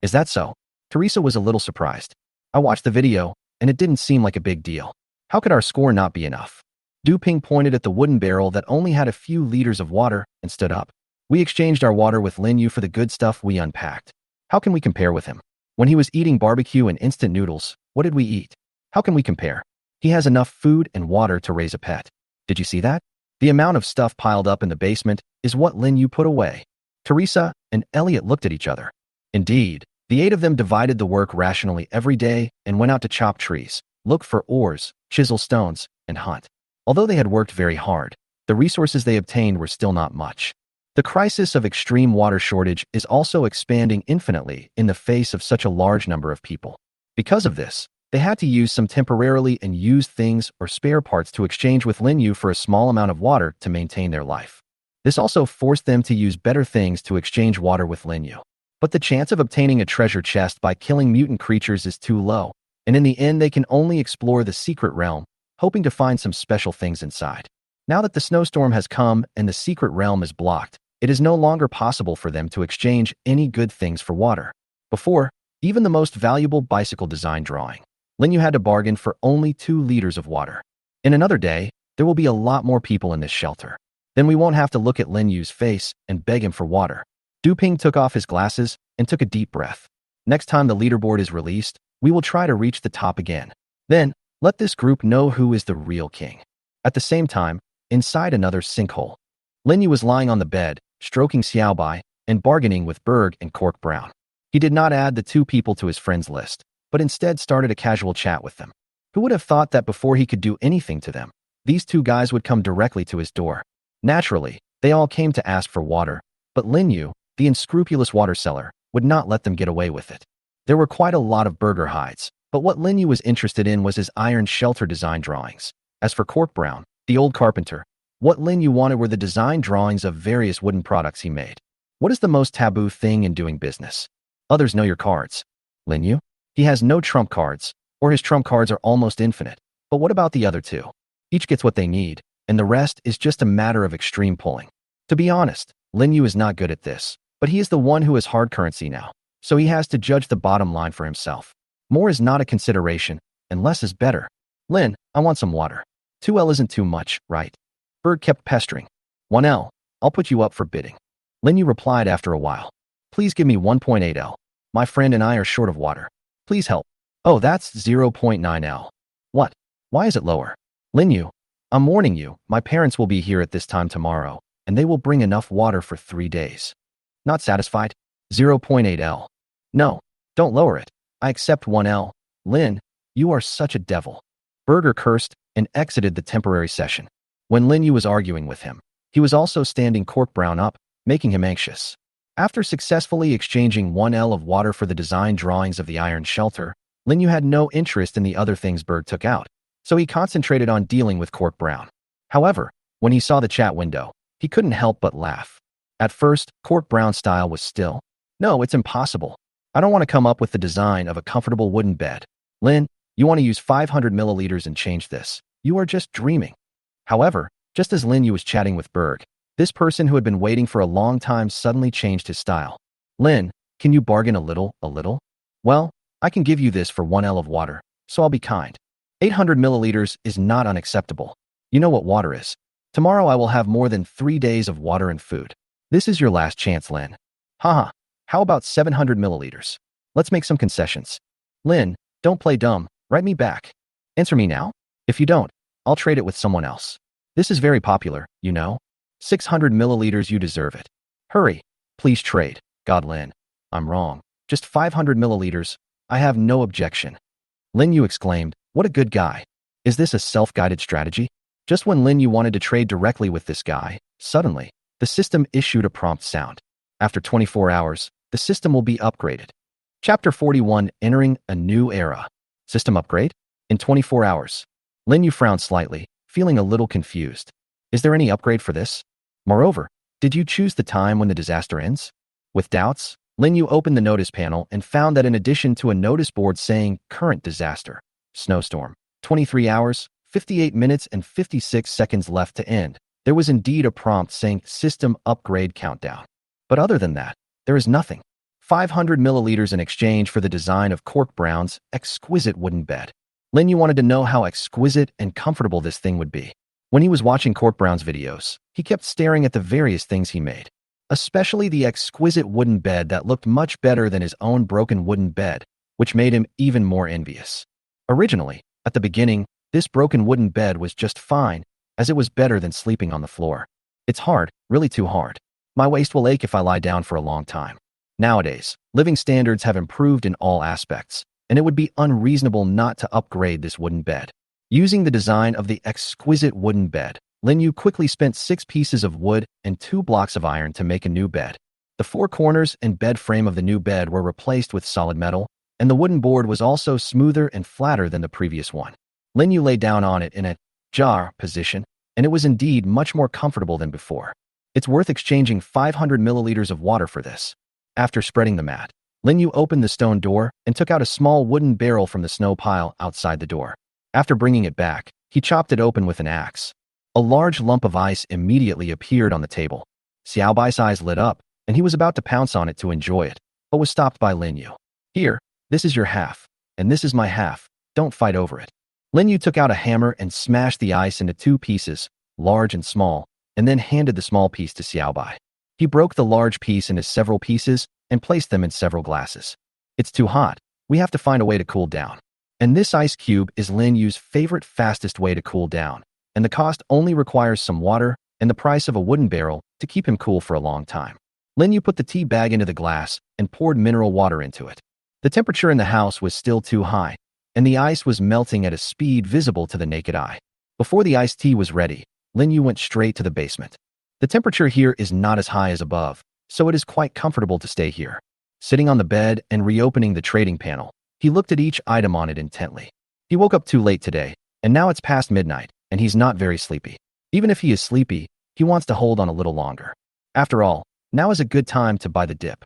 Is that so?" Teresa was a little surprised. "I watched the video, and it didn't seem like a big deal. How could our score not be enough?" Du Ping pointed at the wooden barrel that only had a few liters of water and stood up. "We exchanged our water with Linyu for the good stuff we unpacked. How can we compare with him? When he was eating barbecue and instant noodles, what did we eat? How can we compare? He has enough food and water to raise a pet. Did you see that? The amount of stuff piled up in the basement is what Linyu put away." Teresa and Elliot looked at each other. Indeed, the 8 of them divided the work rationally every day and went out to chop trees, look for ores, chisel stones, and hunt. Although they had worked very hard, the resources they obtained were still not much. The crisis of extreme water shortage is also expanding infinitely in the face of such a large number of people. Because of this, they had to use some temporarily and used things or spare parts to exchange with Linyu for a small amount of water to maintain their life. This also forced them to use better things to exchange water with Linyu. But the chance of obtaining a treasure chest by killing mutant creatures is too low, and in the end they can only explore the secret realm, hoping to find some special things inside. Now that the snowstorm has come and the secret realm is blocked, it is no longer possible for them to exchange any good things for water. Before, even the most valuable bicycle design drawing, Linyu had to bargain for only 2 liters of water. In another day, there will be a lot more people in this shelter. Then we won't have to look at Linyu's face and beg him for water. Du Ping took off his glasses and took a deep breath. Next time the leaderboard is released, we will try to reach the top again. Then, let this group know who is the real king. At the same time, inside another sinkhole, Linyu was lying on the bed, stroking Xiaobai, and bargaining with Berg and Cork Brown. He did not add the 2 people to his friends list, but instead started a casual chat with them. Who would have thought that before he could do anything to them, these 2 guys would come directly to his door? Naturally, they all came to ask for water, but Linyu, the unscrupulous water seller, would not let them get away with it. There were quite a lot of burger hides, but what Linyu was interested in was his iron shelter design drawings. As for Cork Brown, the old carpenter, what Linyu wanted were the design drawings of various wooden products he made. What is the most taboo thing in doing business? Others know your cards. Linyu? He has no trump cards, or his trump cards are almost infinite. But what about the other 2? Each gets what they need, and the rest is just a matter of extreme pulling. To be honest, Linyu is not good at this, but he is the one who has hard currency now, so he has to judge the bottom line for himself. More is not a consideration, and less is better. "Lin, I want some water." 2L isn't too much, right? Berg kept pestering. 1L, I'll put you up for bidding. Linyu replied after a while. "Please give me 1.8L. My friend and I are short of water. Please help." "Oh, that's 0.9L. What? Why is it lower?" "Linyu, I'm warning you, my parents will be here at this time tomorrow, and they will bring enough water for 3 days. Not satisfied? 0.8L. No, don't lower it. I accept 1L. Lin, you are such a devil." Berger cursed and exited the temporary session. When Linyu was arguing with him, he was also standing Cork Brown up, making him anxious. After successfully exchanging 1L of water for the design drawings of the iron shelter, Linyu had no interest in the other things Berg took out, so he concentrated on dealing with Cork Brown. However, when he saw the chat window, he couldn't help but laugh. At first, Cork Brown's style was still, "No, it's impossible. I don't want to come up with the design of a comfortable wooden bed. Lin, you want to use 500 milliliters and change this. You are just dreaming." However, just as Linyu was chatting with Berg, this person who had been waiting for a long time suddenly changed his style. "Lin, can you bargain a little? Well, I can give you this for 1L of water, so I'll be kind." 800 milliliters is not unacceptable. You know what water is. Tomorrow I will have more than 3 days of water and food. This is your last chance, Lin. Haha, how about 700 milliliters? Let's make some concessions. Lin, don't play dumb, write me back. Answer me now. If you don't, I'll trade it with someone else. This is very popular, you know. 600 milliliters, you deserve it. Hurry, please trade. God, Lin. I'm wrong. Just 500 milliliters. I have no objection. Lin Yu exclaimed, what a good guy. Is this a self-guided strategy? Just when Lin Yu wanted to trade directly with this guy, suddenly, the system issued a prompt sound. After 24 hours, the system will be upgraded. Chapter 41, Entering a New Era. System upgrade? In 24 hours. Lin Yu frowned slightly, feeling a little confused. Is there any upgrade for this? Moreover, did you choose the time when the disaster ends? With doubts, Lin Yu opened the notice panel and found that in addition to a notice board saying current disaster, snowstorm, 23 hours, 58 minutes and 56 seconds left to end, there was indeed a prompt saying system upgrade countdown. But other than that, there is nothing. 500 milliliters in exchange for the design of Cork Brown's exquisite wooden bed. Lin Yu wanted to know how exquisite and comfortable this thing would be. When he was watching Cork Brown's videos, he kept staring at the various things he made, especially the exquisite wooden bed that looked much better than his own broken wooden bed, which made him even more envious. Originally, at the beginning, this broken wooden bed was just fine, as it was better than sleeping on the floor. It's hard, really too hard. My waist will ache if I lie down for a long time. Nowadays, living standards have improved in all aspects, and it would be unreasonable not to upgrade this wooden bed. Using the design of the exquisite wooden bed, Lin Yu quickly spent 6 pieces of wood and 2 blocks of iron to make a new bed. The 4 corners and bed frame of the new bed were replaced with solid metal, and the wooden board was also smoother and flatter than the previous one. Lin Yu lay down on it in a jar position, and it was indeed much more comfortable than before. It's worth exchanging 500 milliliters of water for this. After spreading the mat, Lin Yu opened the stone door and took out a small wooden barrel from the snow pile outside the door. After bringing it back, he chopped it open with an axe. A large lump of ice immediately appeared on the table. Xiao Bai's eyes lit up, and he was about to pounce on it to enjoy it, but was stopped by Lin Yu. Here, this is your half, and this is my half. Don't fight over it. Lin Yu took out a hammer and smashed the ice into 2 pieces, large and small, and then handed the small piece to Xiao Bai. He broke the large piece into several pieces and placed them in several glasses. It's too hot. We have to find a way to cool down. And this ice cube is Lin Yu's favorite fastest way to cool down, and the cost only requires some water and the price of a wooden barrel to keep him cool for a long time. Lin Yu put the tea bag into the glass and poured mineral water into it. The temperature in the house was still too high, and the ice was melting at a speed visible to the naked eye. Before the iced tea was ready, Lin Yu went straight to the basement. The temperature here is not as high as above, so it is quite comfortable to stay here. Sitting on the bed and reopening the trading panel, he looked at each item on it intently. He woke up too late today, and now it's past midnight, and he's not very sleepy. Even if he is sleepy, he wants to hold on a little longer. After all, now is a good time to buy the dip.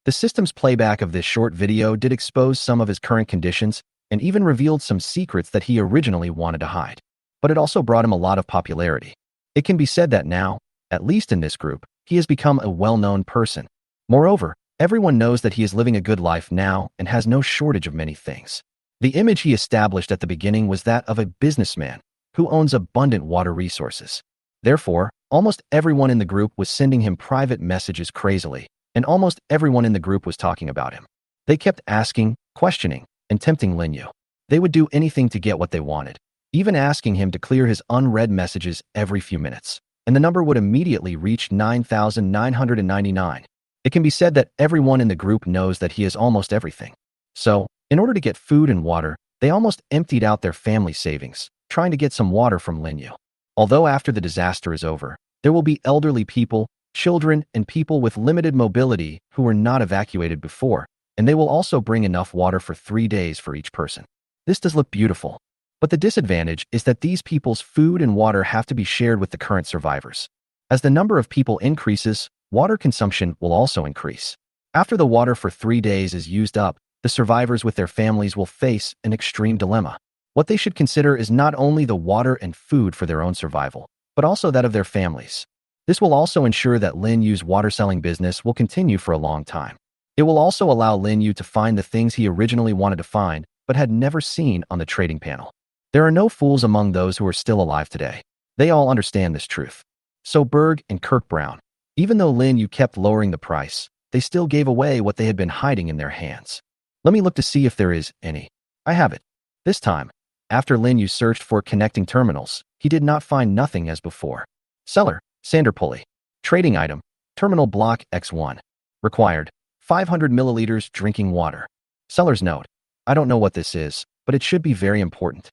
The system's playback of this short video did expose some of his current conditions and even revealed some secrets that he originally wanted to hide. But it also brought him a lot of popularity. It can be said that now, at least in this group, he has become a well-known person. Moreover, everyone knows that he is living a good life now and has no shortage of many things. The image he established at the beginning was that of a businessman who owns abundant water resources. Therefore, almost everyone in the group was sending him private messages crazily, and almost everyone in the group was talking about him. They kept asking, questioning, and tempting Lin Yu. They would do anything to get what they wanted, even asking him to clear his unread messages every few minutes, and the number would immediately reach 9,999. It can be said that everyone in the group knows that he is almost everything. So, in order to get food and water, they almost emptied out their family savings, trying to get some water from Lin Yu. Although after the disaster is over, there will be elderly people, children, and people with limited mobility who were not evacuated before, and they will also bring enough water for 3 days for each person. This does look beautiful, but the disadvantage is that these people's food and water have to be shared with the current survivors. As the number of people increases, water consumption will also increase. After the water for 3 days is used up, the survivors with their families will face an extreme dilemma. What they should consider is not only the water and food for their own survival, but also that of their families. This will also ensure that Lin Yu's water selling business will continue for a long time. It will also allow Lin Yu to find the things he originally wanted to find, but had never seen on the trading panel. There are no fools among those who are still alive today. They all understand this truth. So Berg and Kirk Brown, even though Lin Yu kept lowering the price, they still gave away what they had been hiding in their hands. Let me look to see if there is any. I have it. This time, after Lin Yu searched for connecting terminals, he did not find nothing as before. Seller, sander pulley. Trading item, terminal block X1. Required, 500 milliliters drinking water. Seller's note, I don't know what this is, but it should be very important.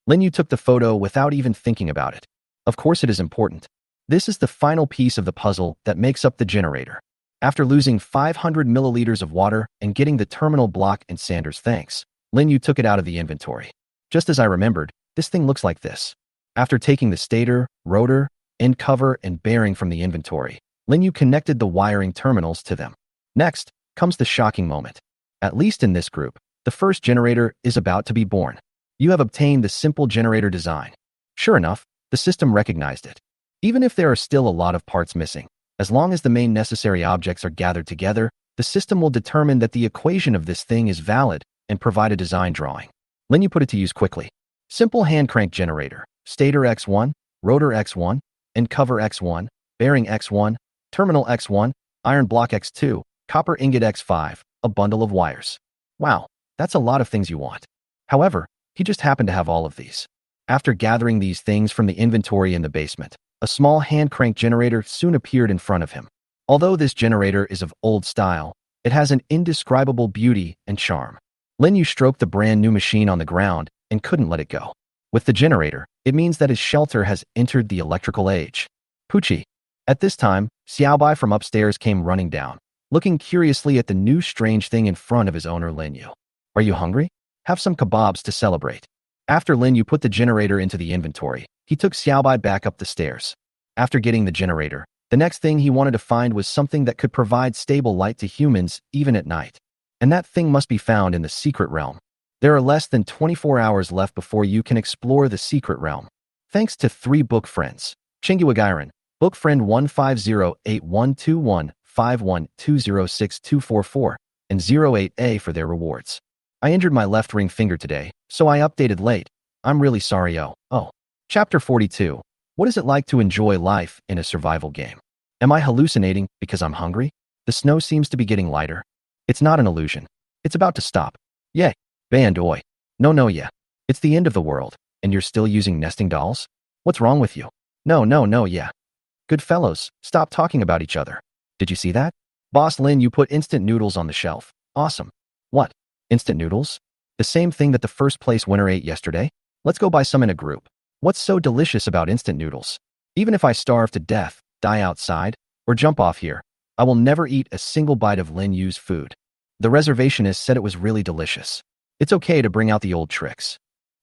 Lin Yu took the photo without even thinking about it. Of course it is important. This is the final piece of the puzzle that makes up the generator. After losing 500 milliliters of water and getting the terminal block and Sander's thanks, Lin Yu took it out of the inventory. Just as I remembered, this thing looks like this. After taking the stator, rotor, end cover, and bearing from the inventory, Lin Yu connected the wiring terminals to them. Next comes the shocking moment. At least in this group, the first generator is about to be born. You have obtained the simple generator design. Sure enough, the system recognized it. Even if there are still a lot of parts missing, as long as the main necessary objects are gathered together, the system will determine that the equation of this thing is valid and provide a design drawing. Lin Yu put it to use quickly. Simple hand crank generator, stator X1, rotor X1, end cover X1, bearing X1, terminal X1, iron block X2, copper ingot X5, a bundle of wires. Wow, that's a lot of things you want. However, he just happened to have all of these. After gathering these things from the inventory in the basement, a small hand crank generator soon appeared in front of him. Although this generator is of old style, it has an indescribable beauty and charm. Lin Yu stroked the brand new machine on the ground and couldn't let it go. With the generator, it means that his shelter has entered the electrical age. Poochie. At this time, Xiaobai from upstairs came running down, looking curiously at the new strange thing in front of his owner Lin Yu. Are you hungry? Have some kebabs to celebrate. After Lin Yu put the generator into the inventory, he took Xiaobai back up the stairs. After getting the generator, the next thing he wanted to find was something that could provide stable light to humans even at night. And that thing must be found in the secret realm. There are less than 24 hours left before you can explore the secret realm. Thanks to 3 book friends, Chinguagairan, book friend 150812151206244, and 08A for their rewards. I injured my left ring finger today, so I updated late. I'm really sorry. Oh. Chapter 42. What is it like to enjoy life in a survival game? Am I hallucinating because I'm hungry? The snow seems to be getting lighter. It's not an illusion. It's about to stop. Yay. Band oi. No, yeah. It's the end of the world, and you're still using nesting dolls? What's wrong with you? No, yeah. Good fellows, stop talking about each other. Did you see that? Boss Lin, you put instant noodles on the shelf. Awesome. What? Instant noodles? The same thing that the first place winner ate yesterday? Let's go buy some in a group. What's so delicious about instant noodles? Even if I starve to death, die outside, or jump off here, I will never eat a single bite of Lin Yu's food. The reservationist said it was really delicious. It's okay to bring out the old tricks.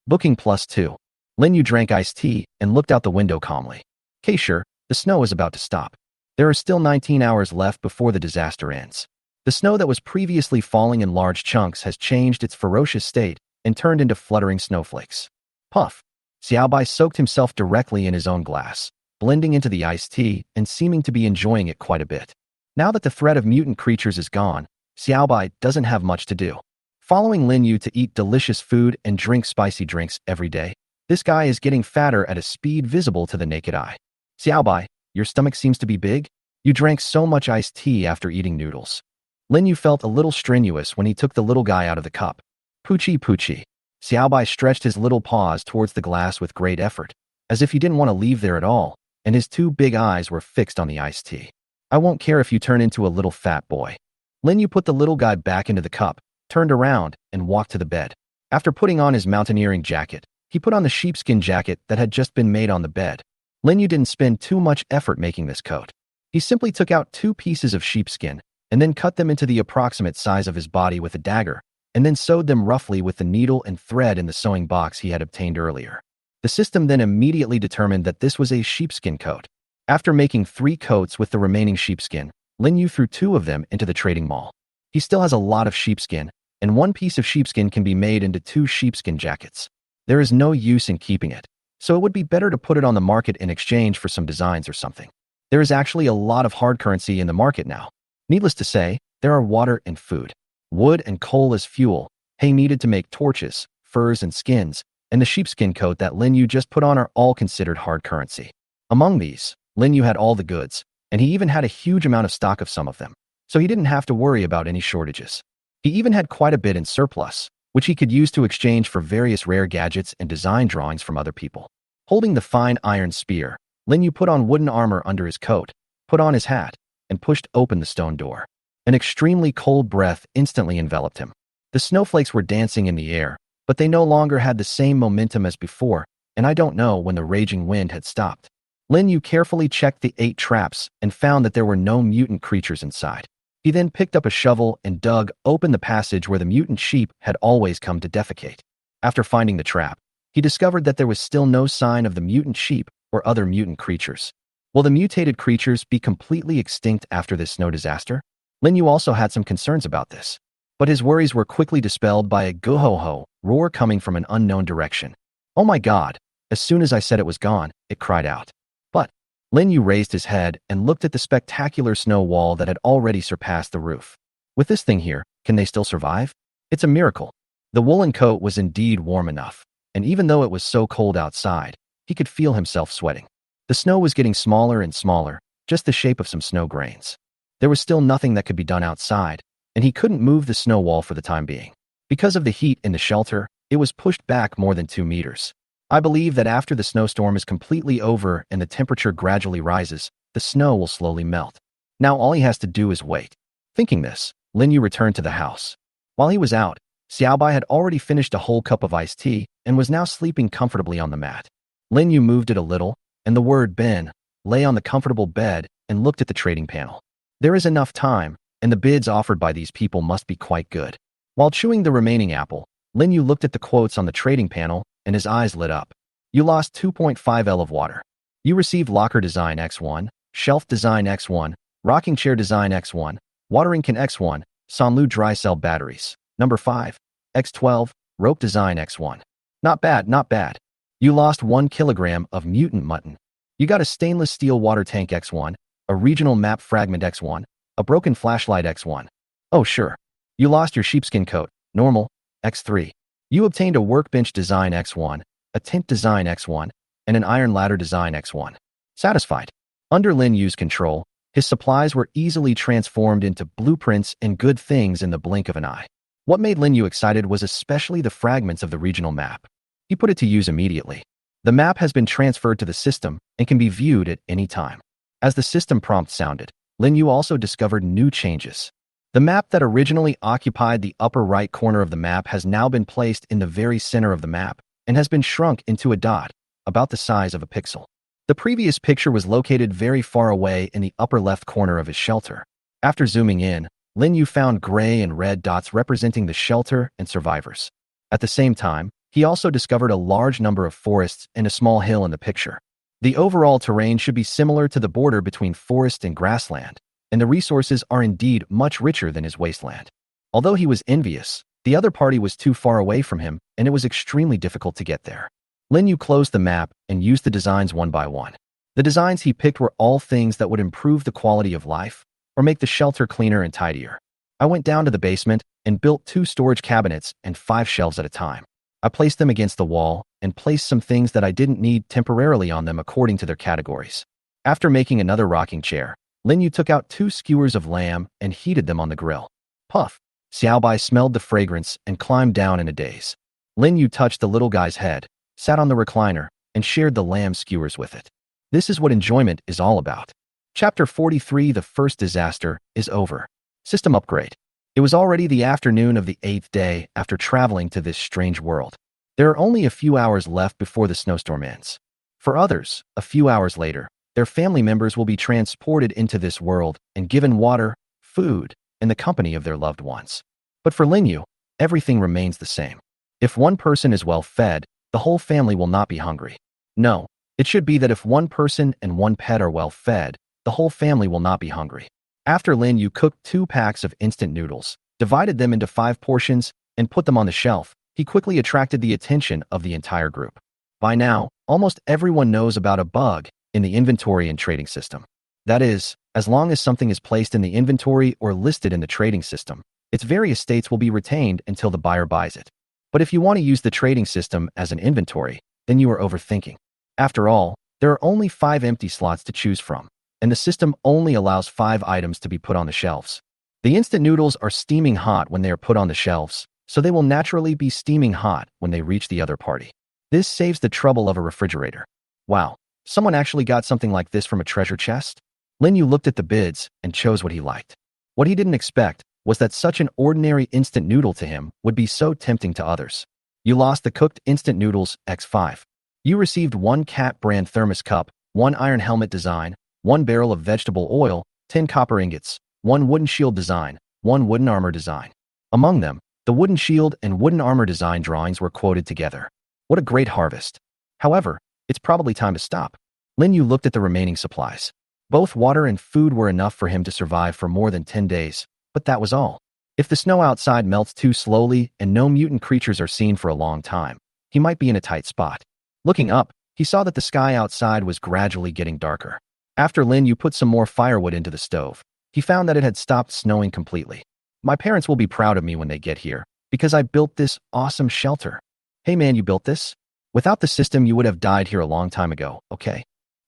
Booking +2. Lin Yu drank iced tea and looked out the window calmly. Okay, sure, the snow is about to stop. There are still 19 hours left before the disaster ends. The snow that was previously falling in large chunks has changed its ferocious state and turned into fluttering snowflakes. Puff. Xiaobai soaked himself directly in his own glass, blending into the iced tea and seeming to be enjoying it quite a bit. Now that the threat of mutant creatures is gone, Xiaobai doesn't have much to do. Following Lin Yu to eat delicious food and drink spicy drinks every day, this guy is getting fatter at a speed visible to the naked eye. Xiaobai, your stomach seems to be big? You drank so much iced tea after eating noodles. Lin Yu felt a little strenuous when he took the little guy out of the cup. Poochie. Xiaobai stretched his little paws towards the glass with great effort, as if he didn't want to leave there at all, and his 2 big eyes were fixed on the iced tea. I won't care if you turn into a little fat boy. Lin Yu put the little guy back into the cup, turned around, and walked to the bed. After putting on his mountaineering jacket, he put on the sheepskin jacket that had just been made on the bed. Lin Yu didn't spend too much effort making this coat. He simply took out 2 pieces of sheepskin and then cut them into the approximate size of his body with a dagger, and then sewed them roughly with the needle and thread in the sewing box he had obtained earlier. The system then immediately determined that this was a sheepskin coat. After making 3 coats with the remaining sheepskin, Lin Yu threw 2 of them into the trading mall. He still has a lot of sheepskin, and 1 piece of sheepskin can be made into 2 sheepskin jackets. There is no use in keeping it, so it would be better to put it on the market in exchange for some designs or something. There is actually a lot of hard currency in the market now. Needless to say, there are water and food, wood and coal as fuel, hay needed to make torches, furs and skins, and the sheepskin coat that Lin Yu just put on are all considered hard currency. Among these, Lin Yu had all the goods, and he even had a huge amount of stock of some of them, so he didn't have to worry about any shortages. He even had quite a bit in surplus, which he could use to exchange for various rare gadgets and design drawings from other people. Holding the fine iron spear, Lin Yu put on wooden armor under his coat, put on his hat, and pushed open the stone door. An extremely cold breath instantly enveloped him. The snowflakes were dancing in the air, but they no longer had the same momentum as before, and I don't know when the raging wind had stopped. Lin Yu carefully checked the 8 traps and found that there were no mutant creatures inside. He then picked up a shovel and dug open the passage where the mutant sheep had always come to defecate. After finding the trap, he discovered that there was still no sign of the mutant sheep or other mutant creatures. Will the mutated creatures be completely extinct after this snow disaster? Lin Yu also had some concerns about this, but his worries were quickly dispelled by a go-ho-ho roar coming from an unknown direction. Oh my god! As soon as I said it was gone, it cried out. But Lin Yu raised his head and looked at the spectacular snow wall that had already surpassed the roof. With this thing here, can they still survive? It's a miracle. The woolen coat was indeed warm enough, and even though it was so cold outside, he could feel himself sweating. The snow was getting smaller and smaller, just the shape of some snow grains. There was still nothing that could be done outside, and he couldn't move the snow wall for the time being. Because of the heat in the shelter, it was pushed back more than 2 meters. I believe that after the snowstorm is completely over and the temperature gradually rises, the snow will slowly melt. Now all he has to do is wait. Thinking this, Lin Yu returned to the house. While he was out, Xiaobai had already finished a whole cup of iced tea and was now sleeping comfortably on the mat. Lin Yu moved it a little, and the word Ben lay on the comfortable bed and looked at the trading panel. There is enough time, and the bids offered by these people must be quite good. While chewing the remaining apple, Lin Yu looked at the quotes on the trading panel, and his eyes lit up. You lost 2.5 L of water. You received locker design X1, shelf design X1, rocking chair design X1, watering can X1, Sanlu dry cell batteries. Number 5, X12, rope design X1. Not bad, not bad. You lost 1 kilogram of mutant mutton. You got a stainless steel water tank X1, a regional map fragment X1, a broken flashlight X1. Oh sure. You lost your sheepskin coat, normal, X3. You obtained a workbench design X1, a tent design X1, and an iron ladder design X1. Satisfied. Under Lin Yu's control, his supplies were easily transformed into blueprints and good things in the blink of an eye. What made Lin Yu excited was especially the fragments of the regional map. He put it to use immediately. The map has been transferred to the system and can be viewed at any time. As the system prompt sounded, Lin Yu also discovered new changes. The map that originally occupied the upper right corner of the map has now been placed in the very center of the map and has been shrunk into a dot, about the size of a pixel. The previous picture was located very far away in the upper left corner of his shelter. After zooming in, Lin Yu found gray and red dots representing the shelter and survivors. At the same time, he also discovered a large number of forests and a small hill in the picture. The overall terrain should be similar to the border between forest and grassland, and the resources are indeed much richer than his wasteland. Although he was envious, the other party was too far away from him, and it was extremely difficult to get there. Lin Yu closed the map and used the designs one by one. The designs he picked were all things that would improve the quality of life or make the shelter cleaner and tidier. I went down to the basement and built 2 storage cabinets and 5 shelves at a time. I placed them against the wall and placed some things that I didn't need temporarily on them according to their categories. After making another rocking chair, Lin Yu took out 2 skewers of lamb and heated them on the grill. Puff! Xiaobai smelled the fragrance and climbed down in a daze. Lin Yu touched the little guy's head, sat on the recliner, and shared the lamb skewers with it. This is what enjoyment is all about. Chapter 43 The first disaster is over. System upgrade. It was already the afternoon of the 8th day after traveling to this strange world. There are only a few hours left before the snowstorm ends. For others, a few hours later, their family members will be transported into this world and given water, food, and the company of their loved ones. But for Lin Yu, everything remains the same. If one person is well fed, the whole family will not be hungry. No, it should be that if one person and one pet are well fed, the whole family will not be hungry. After Lin Yu cooked 2 packs of instant noodles, divided them into 5 portions, and put them on the shelf, he quickly attracted the attention of the entire group. By now, almost everyone knows about a bug in the inventory and trading system. That is, as long as something is placed in the inventory or listed in the trading system, its various states will be retained until the buyer buys it. But if you want to use the trading system as an inventory, then you are overthinking. After all, there are only 5 empty slots to choose from, and the system only allows 5 items to be put on the shelves. The instant noodles are steaming hot when they are put on the shelves, so they will naturally be steaming hot when they reach the other party. This saves the trouble of a refrigerator. Wow, someone actually got something like this from a treasure chest? Lin Yu looked at the bids and chose what he liked. What he didn't expect was that such an ordinary instant noodle to him would be so tempting to others. You lost the cooked instant noodles X5. You received 1 cat brand thermos cup, 1 iron helmet design, 1 barrel of vegetable oil, 10 copper ingots, 1 wooden shield design, 1 wooden armor design. Among them, the wooden shield and wooden armor design drawings were quoted together. What a great harvest. However, it's probably time to stop. Lin Yu looked at the remaining supplies. Both water and food were enough for him to survive for more than 10 days, but that was all. If the snow outside melts too slowly and no mutant creatures are seen for a long time, he might be in a tight spot. Looking up, he saw that the sky outside was gradually getting darker. After Lin Yu put some more firewood into the stove, he found that it had stopped snowing completely. My parents will be proud of me when they get here, because I built this awesome shelter. Hey man, you built this? Without the system, you would have died here a long time ago, okay?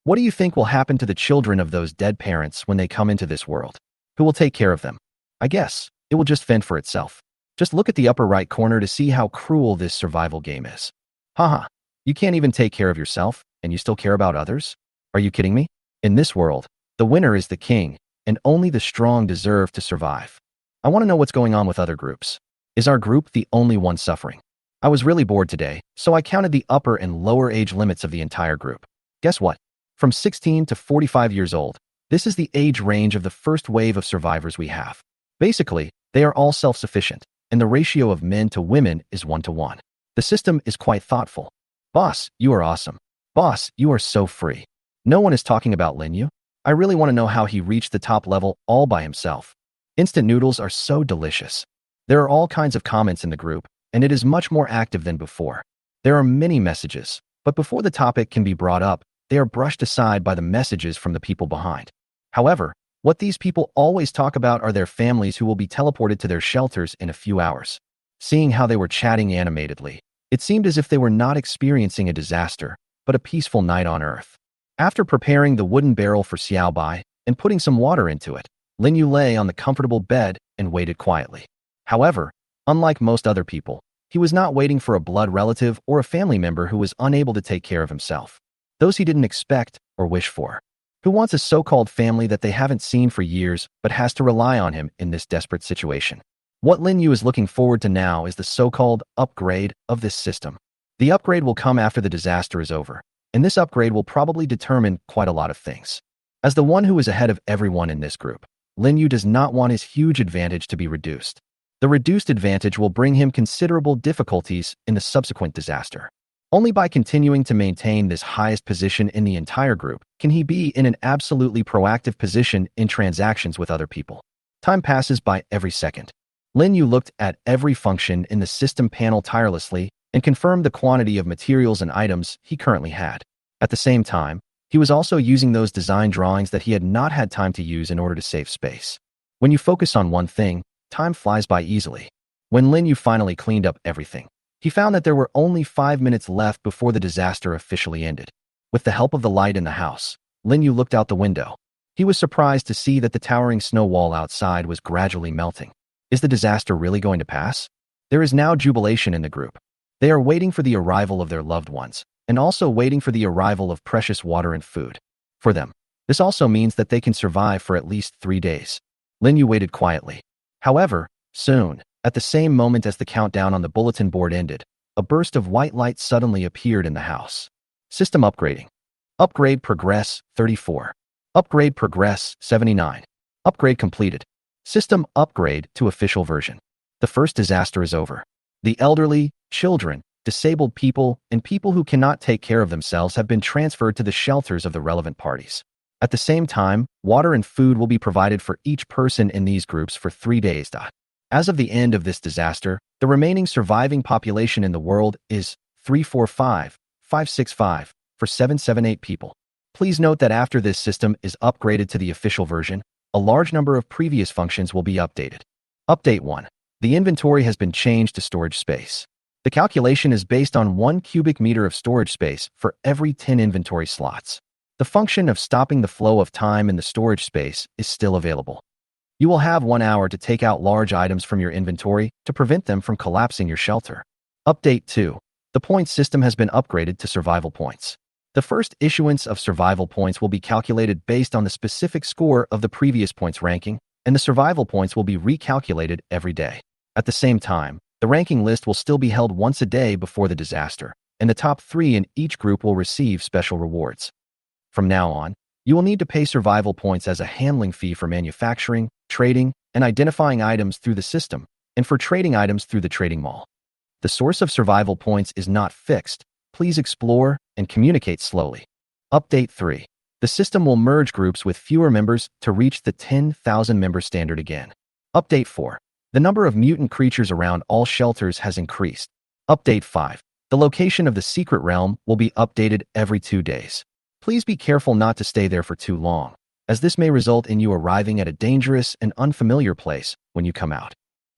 What do you think will happen to the children of those dead parents when they come into this world? Who will take care of them? I guess it will just fend for itself. Just look at the upper right corner to see how cruel this survival game is. Haha, you can't even take care of yourself, and you still care about others? Are you kidding me? In this world, the winner is the king, and only the strong deserve to survive. I want to know what's going on with other groups. Is our group the only one suffering? I was really bored today, so I counted the upper and lower age limits of the entire group. Guess what? From 16 to 45 years old, this is the age range of the first wave of survivors we have. Basically, they are all self-sufficient, and the ratio of men to women is 1-to-1. The system is quite thoughtful. Boss, you are awesome. Boss, you are so free. No one is talking about Lin Yu. I really want to know how he reached the top level all by himself. Instant noodles are so delicious. There are all kinds of comments in the group, and it is much more active than before. There are many messages, but before the topic can be brought up, they are brushed aside by the messages from the people behind. However, what these people always talk about are their families who will be teleported to their shelters in a few hours. Seeing how they were chatting animatedly, it seemed as if they were not experiencing a disaster, but a peaceful night on Earth. After preparing the wooden barrel for Xiao Bai and putting some water into it, Lin Yu lay on the comfortable bed and waited quietly. However, unlike most other people, he was not waiting for a blood relative or a family member who was unable to take care of himself. Those he didn't expect or wish for. Who wants a so-called family that they haven't seen for years but has to rely on him in this desperate situation? What Lin Yu is looking forward to now is the so-called upgrade of this system. The upgrade will come after the disaster is over, and this upgrade will probably determine quite a lot of things. As the one who is ahead of everyone in this group, Lin Yu does not want his huge advantage to be reduced. The reduced advantage will bring him considerable difficulties in the subsequent disaster. Only by continuing to maintain this highest position in the entire group can he be in an absolutely proactive position in transactions with other people. Time passes by every second. Lin Yu looked at every function in the system panel tirelessly and confirmed the quantity of materials and items he currently had. At the same time, he was also using those design drawings that he had not had time to use in order to save space. When you focus on one thing, time flies by easily. When Lin Yu finally cleaned up everything, he found that there were only 5 minutes left before the disaster officially ended. With the help of the light in the house, Lin Yu looked out the window. He was surprised to see that the towering snow wall outside was gradually melting. Is the disaster really going to pass? There is now jubilation in the group. They are waiting for the arrival of their loved ones, and also waiting for the arrival of precious water and food. For them, this also means that they can survive for at least 3 days. Lin Yu waited quietly. However, soon, at the same moment as the countdown on the bulletin board ended, a burst of white light suddenly appeared in the house. System upgrading. Upgrade progress 34. Upgrade progress 79. Upgrade completed. System upgrade to official version. The first disaster is over. The elderly, children, disabled people, and people who cannot take care of themselves have been transferred to the shelters of the relevant parties. At the same time, water and food will be provided for each person in these groups for 3 days. As of the end of this disaster, the remaining surviving population in the world is 345,565 for 778 people. Please note that after this system is upgraded to the official version, a large number of previous functions will be updated. Update 1. The inventory has been changed to storage space. The calculation is based on 1 cubic meter of storage space for every 10 inventory slots. The function of stopping the flow of time in the storage space is still available. You will have 1 hour to take out large items from your inventory to prevent them from collapsing your shelter. Update 2. The point system has been upgraded to survival points. The first issuance of survival points will be calculated based on the specific score of the previous points ranking, and the survival points will be recalculated every day. At the same time, the ranking list will still be held once a day before the disaster, and the top 3 in each group will receive special rewards. From now on, you will need to pay survival points as a handling fee for manufacturing, trading, and identifying items through the system, and for trading items through the trading mall. The source of survival points is not fixed. Please explore and communicate slowly. Update 3. The system will merge groups with fewer members to reach the 10,000 member standard again. Update 4. The number of mutant creatures around all shelters has increased. Update 5. The location of the secret realm will be updated every 2 days. Please be careful not to stay there for too long, as this may result in you arriving at a dangerous and unfamiliar place when you come out.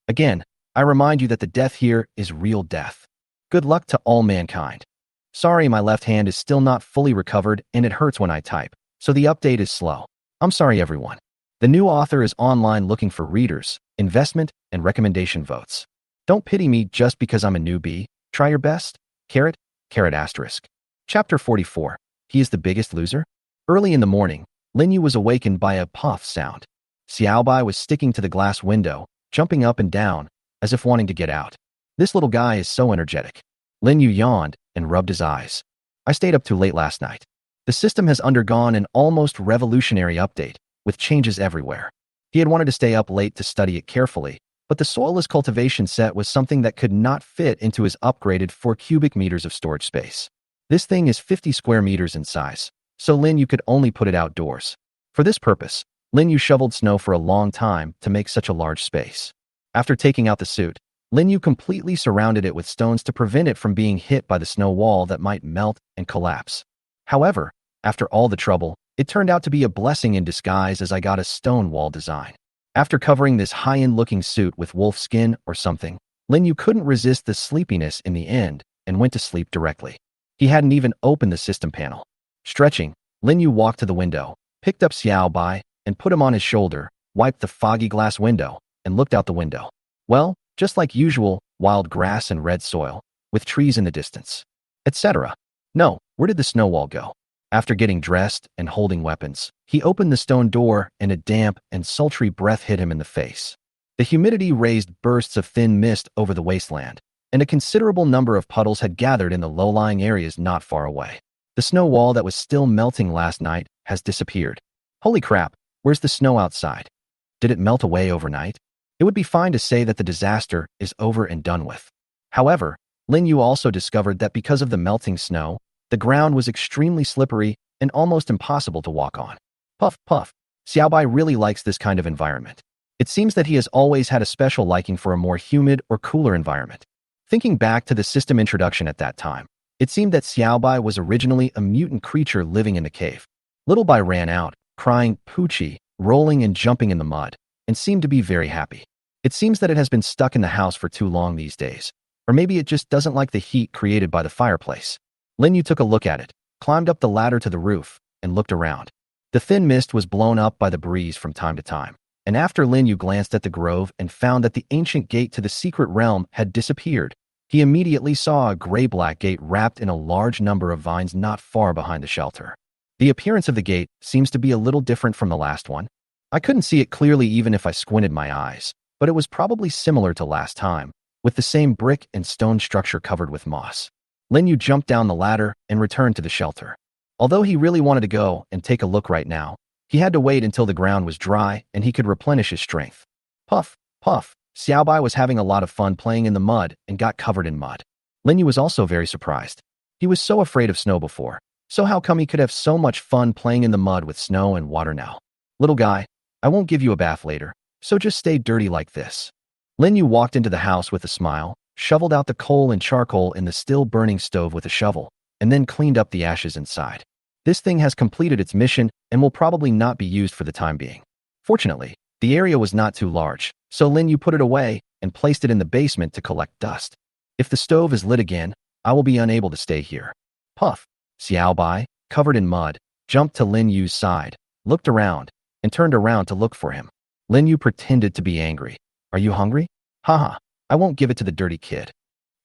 Again, I remind you that the death here is real death. Good luck to all mankind. Sorry, my left hand is still not fully recovered and it hurts when I type, so the update is slow. I'm sorry, everyone. The new author is online looking for readers, investment, and recommendation votes. Don't pity me just because I'm a newbie. Try your best. Carrot, asterisk. Chapter 44. He is the biggest loser? Early in the morning, Linyu was awakened by a puff sound. Xiaobai was sticking to the glass window, jumping up and down, as if wanting to get out. This little guy is so energetic. Linyu yawned and rubbed his eyes. I stayed up too late last night. The system has undergone an almost revolutionary update, with changes everywhere. He had wanted to stay up late to study it carefully, but the soilless cultivation set was something that could not fit into his upgraded 4 cubic meters of storage space. This thing is 50 square meters in size, so Linyu could only put it outdoors. For this purpose, Linyu shoveled snow for a long time to make such a large space. After taking out the suit, Linyu completely surrounded it with stones to prevent it from being hit by the snow wall that might melt and collapse. However, after all the trouble, it turned out to be a blessing in disguise as I got a stone wall design. After covering this high-end looking suit with wolf skin or something, Linyu couldn't resist the sleepiness in the end and went to sleep directly. He hadn't even opened the system panel. Stretching, Linyu walked to the window, picked up Xiaobai, and put him on his shoulder, wiped the foggy glass window, and looked out the window. Well, just like usual, wild grass and red soil, with trees in the distance, etc. No, where did the snow wall go? After getting dressed and holding weapons, he opened the stone door and a damp and sultry breath hit him in the face. The humidity raised bursts of thin mist over the wasteland, and a considerable number of puddles had gathered in the low-lying areas not far away. The snow wall that was still melting last night has disappeared. Holy crap, where's the snow outside? Did it melt away overnight? It would be fine to say that the disaster is over and done with. However, Linyu also discovered that because of the melting snow, the ground was extremely slippery and almost impossible to walk on. Puff, puff. Xiaobai really likes this kind of environment. It seems that he has always had a special liking for a more humid or cooler environment. Thinking back to the system introduction at that time, it seemed that Xiaobai was originally a mutant creature living in the cave. Little Bai ran out, crying poochie, rolling and jumping in the mud, and seemed to be very happy. It seems that it has been stuck in the house for too long these days, or maybe it just doesn't like the heat created by the fireplace. Linyu took a look at it, climbed up the ladder to the roof, and looked around. The thin mist was blown up by the breeze from time to time, and after Linyu glanced at the grove and found that the ancient gate to the secret realm had disappeared, he immediately saw a gray-black gate wrapped in a large number of vines not far behind the shelter. The appearance of the gate seems to be a little different from the last one. I couldn't see it clearly even if I squinted my eyes, but it was probably similar to last time, with the same brick and stone structure covered with moss. Linyu jumped down the ladder and returned to the shelter. Although he really wanted to go and take a look right now, he had to wait until the ground was dry and he could replenish his strength. Puff, puff. Xiaobai was having a lot of fun playing in the mud and got covered in mud. Linyu was also very surprised. He was so afraid of snow before, so how come he could have so much fun playing in the mud with snow and water now? Little guy, I won't give you a bath later, so just stay dirty like this. Linyu walked into the house with a smile, shoveled out the coal and charcoal in the still burning stove with a shovel, and then cleaned up the ashes inside. This thing has completed its mission and will probably not be used for the time being. Fortunately, the area was not too large, so Linyu put it away and placed it in the basement to collect dust. If the stove is lit again, I will be unable to stay here. Puff. Xiaobai, covered in mud, jumped to Lin Yu's side, looked around, and turned around to look for him. Lin Yu pretended to be angry. Are you hungry? Haha, I won't give it to the dirty kid.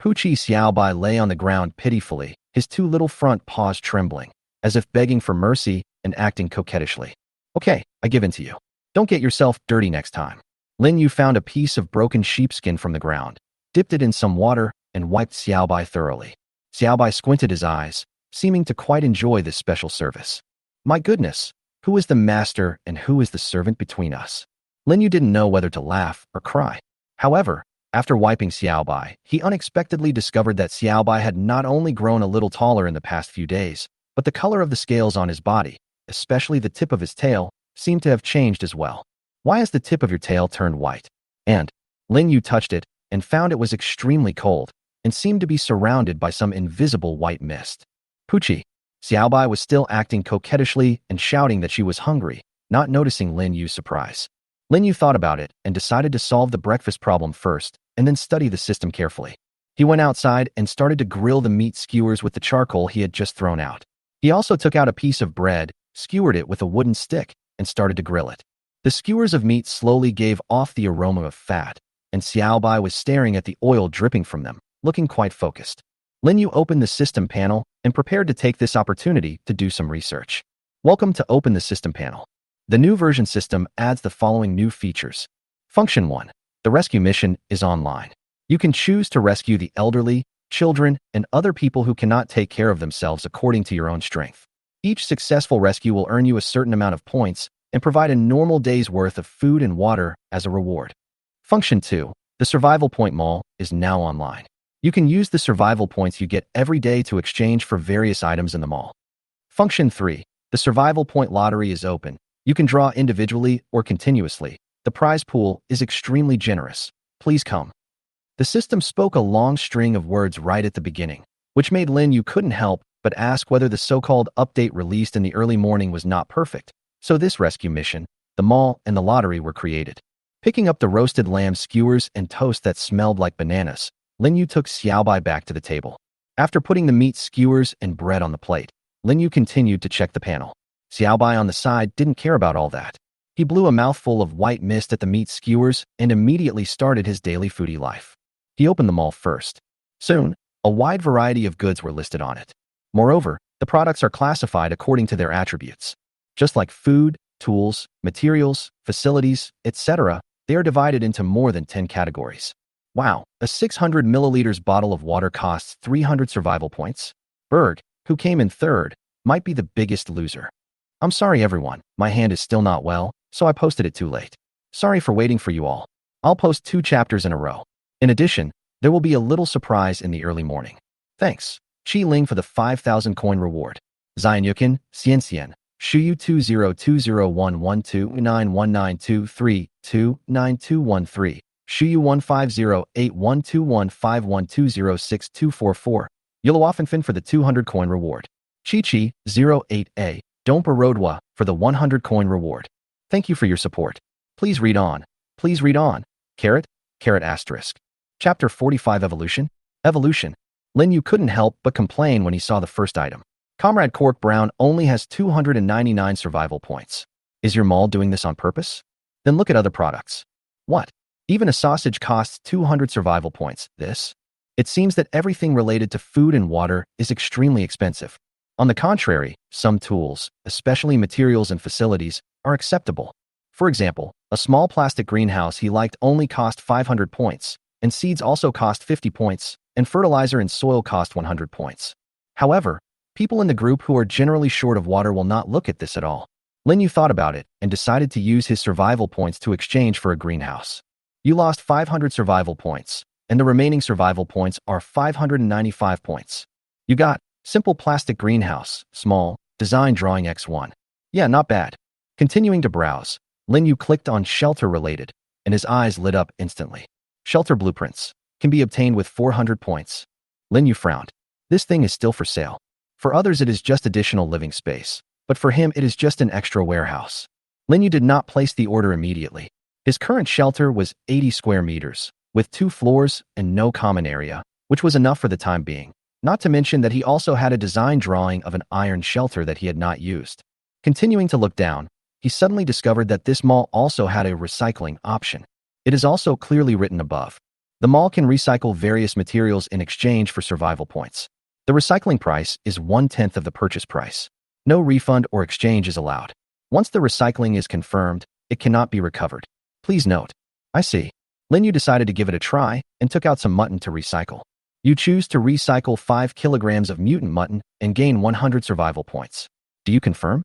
Puchi Xiaobai lay on the ground pitifully, his two little front paws trembling, as if begging for mercy and acting coquettishly. Okay, I give in to you. Don't get yourself dirty next time. Lin Yu found a piece of broken sheepskin from the ground, dipped it in some water, and wiped Xiaobai thoroughly. Xiaobai squinted his eyes, seeming to quite enjoy this special service. My goodness, who is the master and who is the servant between us? Lin Yu didn't know whether to laugh or cry. However, after wiping Xiaobai, he unexpectedly discovered that Xiaobai had not only grown a little taller in the past few days, but the color of the scales on his body, especially the tip of his tail, seemed to have changed as well. Why has the tip of your tail turned white? And Lin Yu touched it and found it was extremely cold and seemed to be surrounded by some invisible white mist. Puchi. Xiaobai was still acting coquettishly and shouting that she was hungry, not noticing Lin Yu's surprise. Lin Yu thought about it and decided to solve the breakfast problem first and then study the system carefully. He went outside and started to grill the meat skewers with the charcoal he had just thrown out. He also took out a piece of bread, skewered it with a wooden stick, and started to grill it. The skewers of meat slowly gave off the aroma of fat, and Xiaobai was staring at the oil dripping from them, looking quite focused. Lin Yu opened the system panel and prepared to take this opportunity to do some research. Welcome to Open the System panel. The new version system adds the following new features. Function 1. The rescue mission is online. You can choose to rescue the elderly, children, and other people who cannot take care of themselves according to your own strength. Each successful rescue will earn you a certain amount of points and provide a normal day's worth of food and water as a reward. Function 2. The Survival Point Mall is now online. You can use the survival points you get every day to exchange for various items in the mall. Function 3. The Survival Point Lottery is open. You can draw individually or continuously. The prize pool is extremely generous. Please come. The system spoke a long string of words right at the beginning, which made Lin Yu couldn't help but ask whether the so-called update released in the early morning was not perfect. So this rescue mission, the mall, and the lottery were created. Picking up the roasted lamb skewers and toast that smelled like bananas, Lin Yu took Xiaobai back to the table. After putting the meat skewers and bread on the plate, Lin Yu continued to check the panel. Xiaobai on the side didn't care about all that. He blew a mouthful of white mist at the meat skewers and immediately started his daily foodie life. He opened the mall first. Soon, a wide variety of goods were listed on it. Moreover, the products are classified according to their attributes. Just like food, tools, materials, facilities, etc., they are divided into more than 10 categories. Wow, a 600 milliliters bottle of water costs 300 survival points? Berg, who came in third, might be the biggest loser. I'm sorry everyone, my hand is still not well, so I posted it too late. Sorry for waiting for you all. I'll post 2 chapters in a row. In addition, there will be a little surprise in the early morning. Thanks, Chi Ling for the 5,000 coin reward. Zion Yukin, Xian Xian, Shuyu 20201119291923292213, Shuyu 150812151206244, Yulawaffenfin for the 200 coin reward. Chi Chi 08A, Dompa Rodwa for the 100 coin reward. Thank you for your support. Please read on. Please read on. Carrot asterisk. Chapter 45 Evolution. Evolution. Lin Yu couldn't help but complain when he saw the first item. Comrade Cork Brown only has 299 survival points. Is your mall doing this on purpose? Then look at other products. What? Even a sausage costs 200 survival points. This? It seems that everything related to food and water is extremely expensive. On the contrary, some tools, especially materials and facilities, are acceptable. For example, a small plastic greenhouse he liked only cost 500 points, and seeds also cost 50 points, and fertilizer and soil cost 100 points. However, people in the group who are generally short of water will not look at this at all. Lin Yu thought about it and decided to use his survival points to exchange for a greenhouse. You lost 500 survival points, and the remaining survival points are 595 points. You got simple plastic greenhouse, small, design drawing X1. Yeah, not bad. Continuing to browse, Lin Yu clicked on shelter related, and his eyes lit up instantly. Shelter blueprints can be obtained with 400 points. Lin Yu frowned. This thing is still for sale. For others it is just additional living space, but for him it is just an extra warehouse. Lin Yu did not place the order immediately. His current shelter was 80 square meters, with 2 floors and no common area, which was enough for the time being. Not to mention that he also had a design drawing of an iron shelter that he had not used. Continuing to look down, he suddenly discovered that this mall also had a recycling option. It is also clearly written above. The mall can recycle various materials in exchange for survival points. The recycling price is 1/10 of the purchase price. No refund or exchange is allowed. Once the recycling is confirmed, it cannot be recovered. Please note. I see. Lin Yu decided to give it a try and took out some mutton to recycle. You choose to recycle 5 kilograms of mutant mutton and gain 100 survival points. Do you confirm?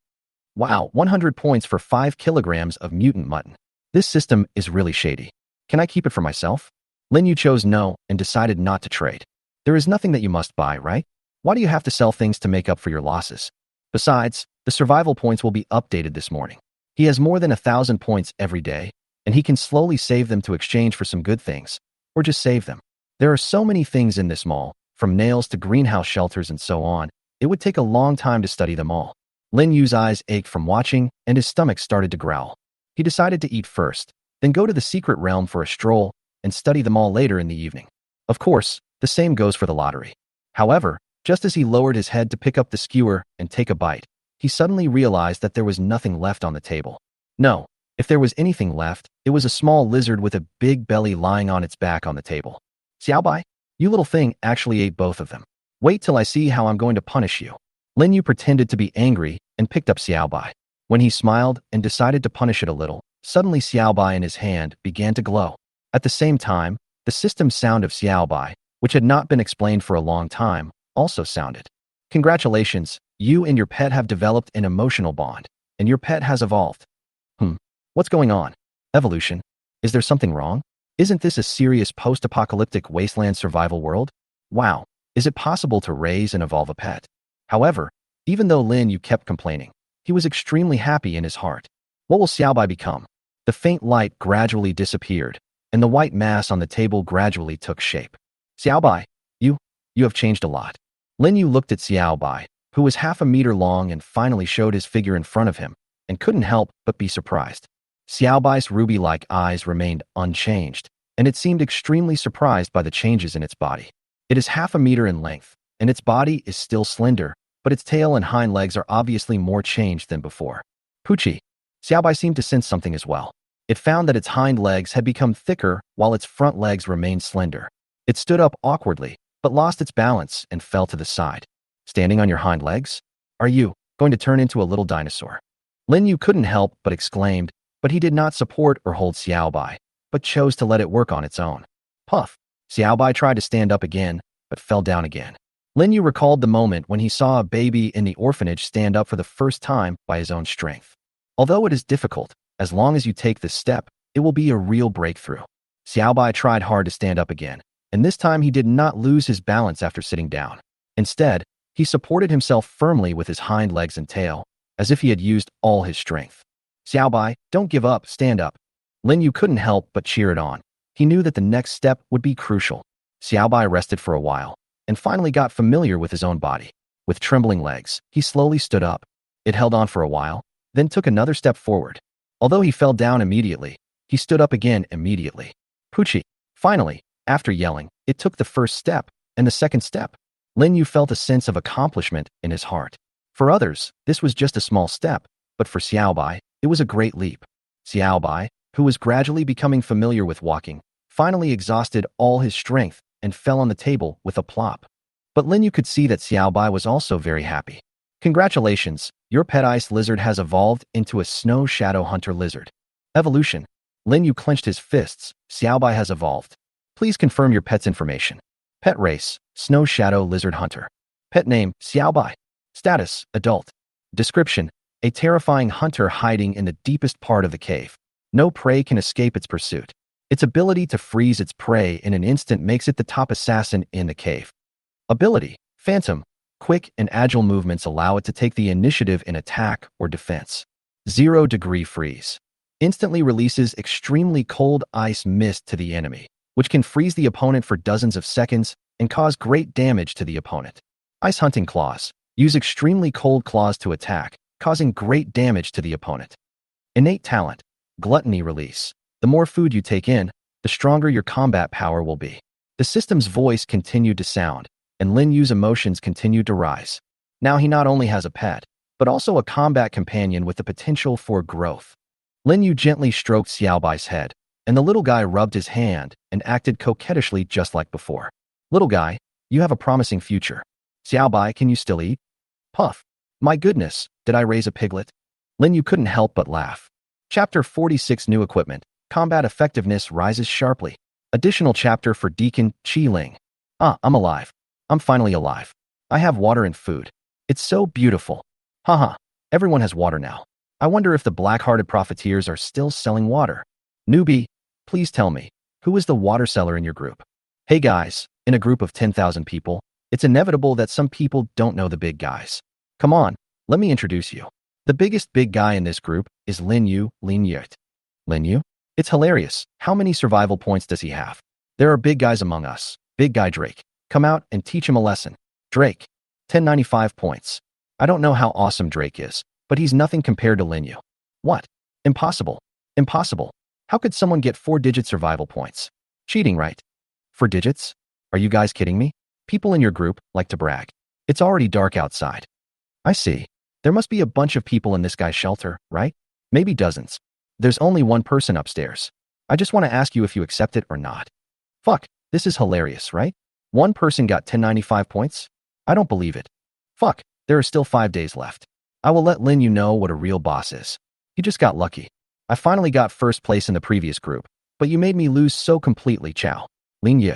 Wow, 100 points for 5 kilograms of mutant mutton. This system is really shady. Can I keep it for myself? Lin Yu chose no and decided not to trade. There is nothing that you must buy, right? Why do you have to sell things to make up for your losses? Besides, the survival points will be updated this morning. He has more than 1,000 points every day, and he can slowly save them to exchange for some good things, or just save them. There are so many things in this mall, from nails to greenhouse shelters and so on. It would take a long time to study them all. Lin Yu's eyes ached from watching, and his stomach started to growl. He decided to eat first, then go to the secret realm for a stroll, and study them all later in the evening. Of course, the same goes for the lottery. However, just as he lowered his head to pick up the skewer and take a bite, he suddenly realized that there was nothing left on the table. No, if there was anything left, it was a small lizard with a big belly lying on its back on the table. Xiaobai, you little thing actually ate both of them. Wait till I see how I'm going to punish you. Lin Yu pretended to be angry and picked up Xiaobai. When he smiled and decided to punish it a little, suddenly Xiaobai in his hand began to glow. At the same time, the system sound of Xiaobai, which had not been explained for a long time, also sounded. Congratulations, you and your pet have developed an emotional bond, and your pet has evolved. What's going on? Evolution? Is there something wrong? Isn't this a serious post-apocalyptic wasteland survival world? Wow, is it possible to raise and evolve a pet? However, even though Lin Yu kept complaining, he was extremely happy in his heart. What will Xiaobai become? The faint light gradually disappeared, and the white mass on the table gradually took shape. Xiaobai, you have changed a lot. Lin Yu looked at Xiaobai, who was half a meter long and finally showed his figure in front of him, and couldn't help but be surprised. Xiaobai's ruby-like eyes remained unchanged, and it seemed extremely surprised by the changes in its body. It is half a meter in length, and its body is still slender, but its tail and hind legs are obviously more changed than before. Poochie. Xiaobai seemed to sense something as well. It found that its hind legs had become thicker while its front legs remained slender. It stood up awkwardly, but lost its balance and fell to the side. Standing on your hind legs? Are you going to turn into a little dinosaur? Lin Yu couldn't help but exclaimed, but he did not support or hold Xiaobai, but chose to let it work on its own. Puff. Xiaobai tried to stand up again, but fell down again. Lin Yu recalled the moment when he saw a baby in the orphanage stand up for the first time by his own strength. Although it is difficult, as long as you take this step, it will be a real breakthrough. Xiaobai tried hard to stand up again, and this time he did not lose his balance after sitting down. Instead, he supported himself firmly with his hind legs and tail, as if he had used all his strength. Xiaobai, don't give up, stand up. Lin Yu couldn't help but cheer it on. He knew that the next step would be crucial. Xiaobai rested for a while, and finally got familiar with his own body. With trembling legs, he slowly stood up. It held on for a while, then took another step forward. Although he fell down immediately, he stood up again immediately. Poochie. Finally, after yelling, it took the first step, and the second step. Lin Yu felt a sense of accomplishment in his heart. For others, this was just a small step, but for Xiaobai, it was a great leap. Xiaobai, who was gradually becoming familiar with walking, finally exhausted all his strength and fell on the table with a plop. But Lin Yu could see that Xiaobai was also very happy. Congratulations, your pet ice lizard has evolved into a snow shadow hunter lizard. Evolution. Lin Yu clenched his fists. Xiaobai has evolved. Please confirm your pet's information. Pet race, snow shadow lizard hunter. Pet name, Xiaobai. Status, adult. Description, a terrifying hunter hiding in the deepest part of the cave. No prey can escape its pursuit. Its ability to freeze its prey in an instant makes it the top assassin in the cave. Ability, Phantom. Quick and agile movements allow it to take the initiative in attack or defense. 0-degree freeze. Instantly releases extremely cold ice mist to the enemy, which can freeze the opponent for dozens of seconds and cause great damage to the opponent. Ice hunting claws. Use extremely cold claws to attack, causing great damage to the opponent. Innate talent. Gluttony release. The more food you take in, the stronger your combat power will be. The system's voice continued to sound, and Lin Yu's emotions continued to rise. Now he not only has a pet, but also a combat companion with the potential for growth. Lin Yu gently stroked Xiaobai's head, and the little guy rubbed his hand and acted coquettishly just like before. Little guy, you have a promising future. Xiaobai, can you still eat? Puff. My goodness, did I raise a piglet? Lin Yu couldn't help but laugh. Chapter 46 New Equipment. Combat effectiveness rises sharply. Additional chapter for Deacon Qi Ling. I'm alive. I'm finally alive. I have water and food. It's so beautiful. Haha, everyone has water now. I wonder if the black-hearted profiteers are still selling water. Newbie, please tell me, who is the water seller in your group? Hey guys, in a group of 10,000 people, it's inevitable that some people don't know the big guys. Come on, let me introduce you. The biggest big guy in this group is Lin Yu. Lin Yu? It's hilarious. How many survival points does he have? There are big guys among us. Big guy Drake. Come out and teach him a lesson. Drake. 1095 points. I don't know how awesome Drake is, but he's nothing compared to Lin Yu. What? Impossible. Impossible. How could someone get 4-digit survival points? Cheating, right? 4 digits? Are you guys kidding me? People in your group like to brag. It's already dark outside. I see. There must be a bunch of people in this guy's shelter, right? Maybe dozens. There's only one person upstairs. I just want to ask you if you accept it or not. Fuck, this is hilarious, right? One person got 1095 points? I don't believe it. Fuck, there are still 5 days left. I will let Lin Yu know what a real boss is. You just got lucky. I finally got first place in the previous group, but you made me lose so completely, Chow. Lin Yu.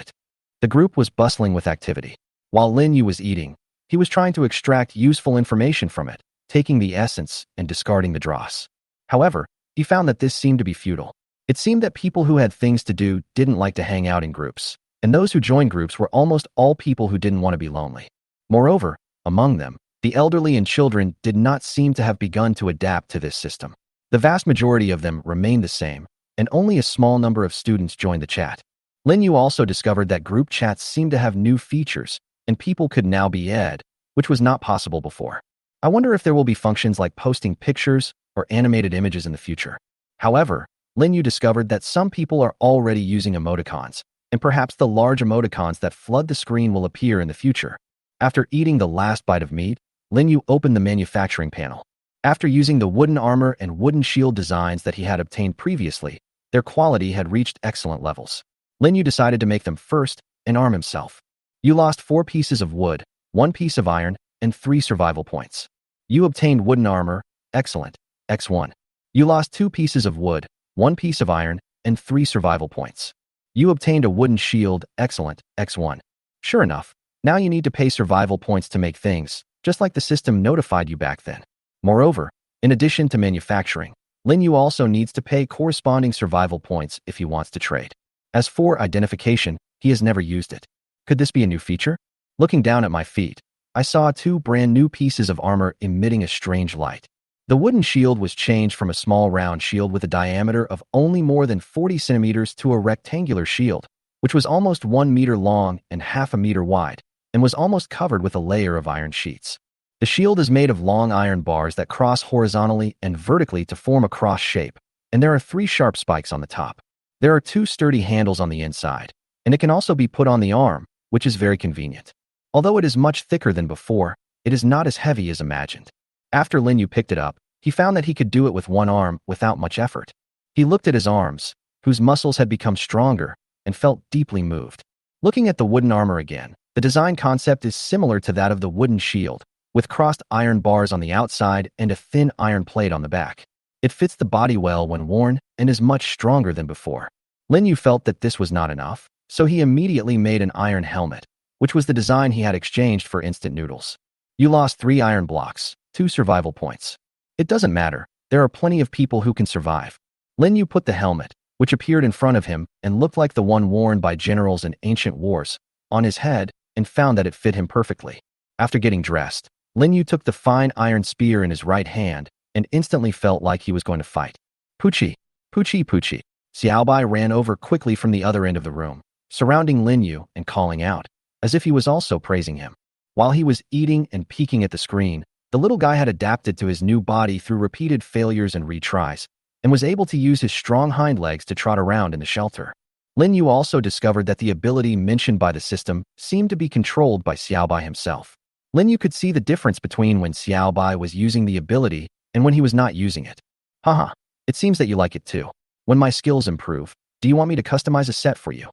The group was bustling with activity. While Lin Yu was eating, he was trying to extract useful information from it, taking the essence and discarding the dross. However, he found that this seemed to be futile. It seemed that people who had things to do didn't like to hang out in groups, and those who joined groups were almost all people who didn't want to be lonely. Moreover, among them, the elderly and children did not seem to have begun to adapt to this system. The vast majority of them remained the same, and only a small number of students joined the chat. Lin Yu also discovered that group chats seemed to have new features, and people could now be ed, which was not possible before. I wonder if there will be functions like posting pictures or animated images in the future. However, Lin Yu discovered that some people are already using emoticons, and perhaps the large emoticons that flood the screen will appear in the future. After eating the last bite of meat, Lin Yu opened the manufacturing panel. After using the wooden armor and wooden shield designs that he had obtained previously, their quality had reached excellent levels. Lin Yu decided to make them first and arm himself. You lost 4 pieces of wood, 1 piece of iron, and 3 survival points. You obtained wooden armor, excellent, X1. You lost 2 pieces of wood, 1 piece of iron, and 3 survival points. You obtained a wooden shield, excellent, X1. Sure enough, now you need to pay survival points to make things, just like the system notified you back then. Moreover, in addition to manufacturing, Lin Yu also needs to pay corresponding survival points if he wants to trade. As for identification, he has never used it. Could this be a new feature? Looking down at my feet, I saw 2 brand new pieces of armor emitting a strange light. The wooden shield was changed from a small round shield with a diameter of only more than 40 centimeters to a rectangular shield, which was almost 1 meter long and half a meter wide, and was almost covered with a layer of iron sheets. The shield is made of long iron bars that cross horizontally and vertically to form a cross shape, and there are 3 sharp spikes on the top. There are 2 sturdy handles on the inside, and it can also be put on the arm, which is very convenient. Although it is much thicker than before, it is not as heavy as imagined. After Lin Yu picked it up, he found that he could do it with one arm without much effort. He looked at his arms, whose muscles had become stronger, and felt deeply moved. Looking at the wooden armor again, the design concept is similar to that of the wooden shield, with crossed iron bars on the outside and a thin iron plate on the back. It fits the body well when worn and is much stronger than before. Lin Yu felt that this was not enough, so he immediately made an iron helmet, which was the design he had exchanged for instant noodles. You lost 3 iron blocks, 2 survival points. It doesn't matter, there are plenty of people who can survive. Lin Yu put the helmet, which appeared in front of him and looked like the one worn by generals in ancient wars, on his head and found that it fit him perfectly. After getting dressed, Lin Yu took the fine iron spear in his right hand and instantly felt like he was going to fight. Poochie, Poochie, Poochie. Xiaobai ran over quickly from the other end of the room, surrounding Lin Yu and calling out, as if he was also praising him. While he was eating and peeking at the screen, the little guy had adapted to his new body through repeated failures and retries, and was able to use his strong hind legs to trot around in the shelter. Lin Yu also discovered that the ability mentioned by the system seemed to be controlled by Xiaobai himself. Lin Yu could see the difference between when Xiaobai was using the ability and when he was not using it. Haha, it seems that you like it too. When my skills improve, do you want me to customize a set for you?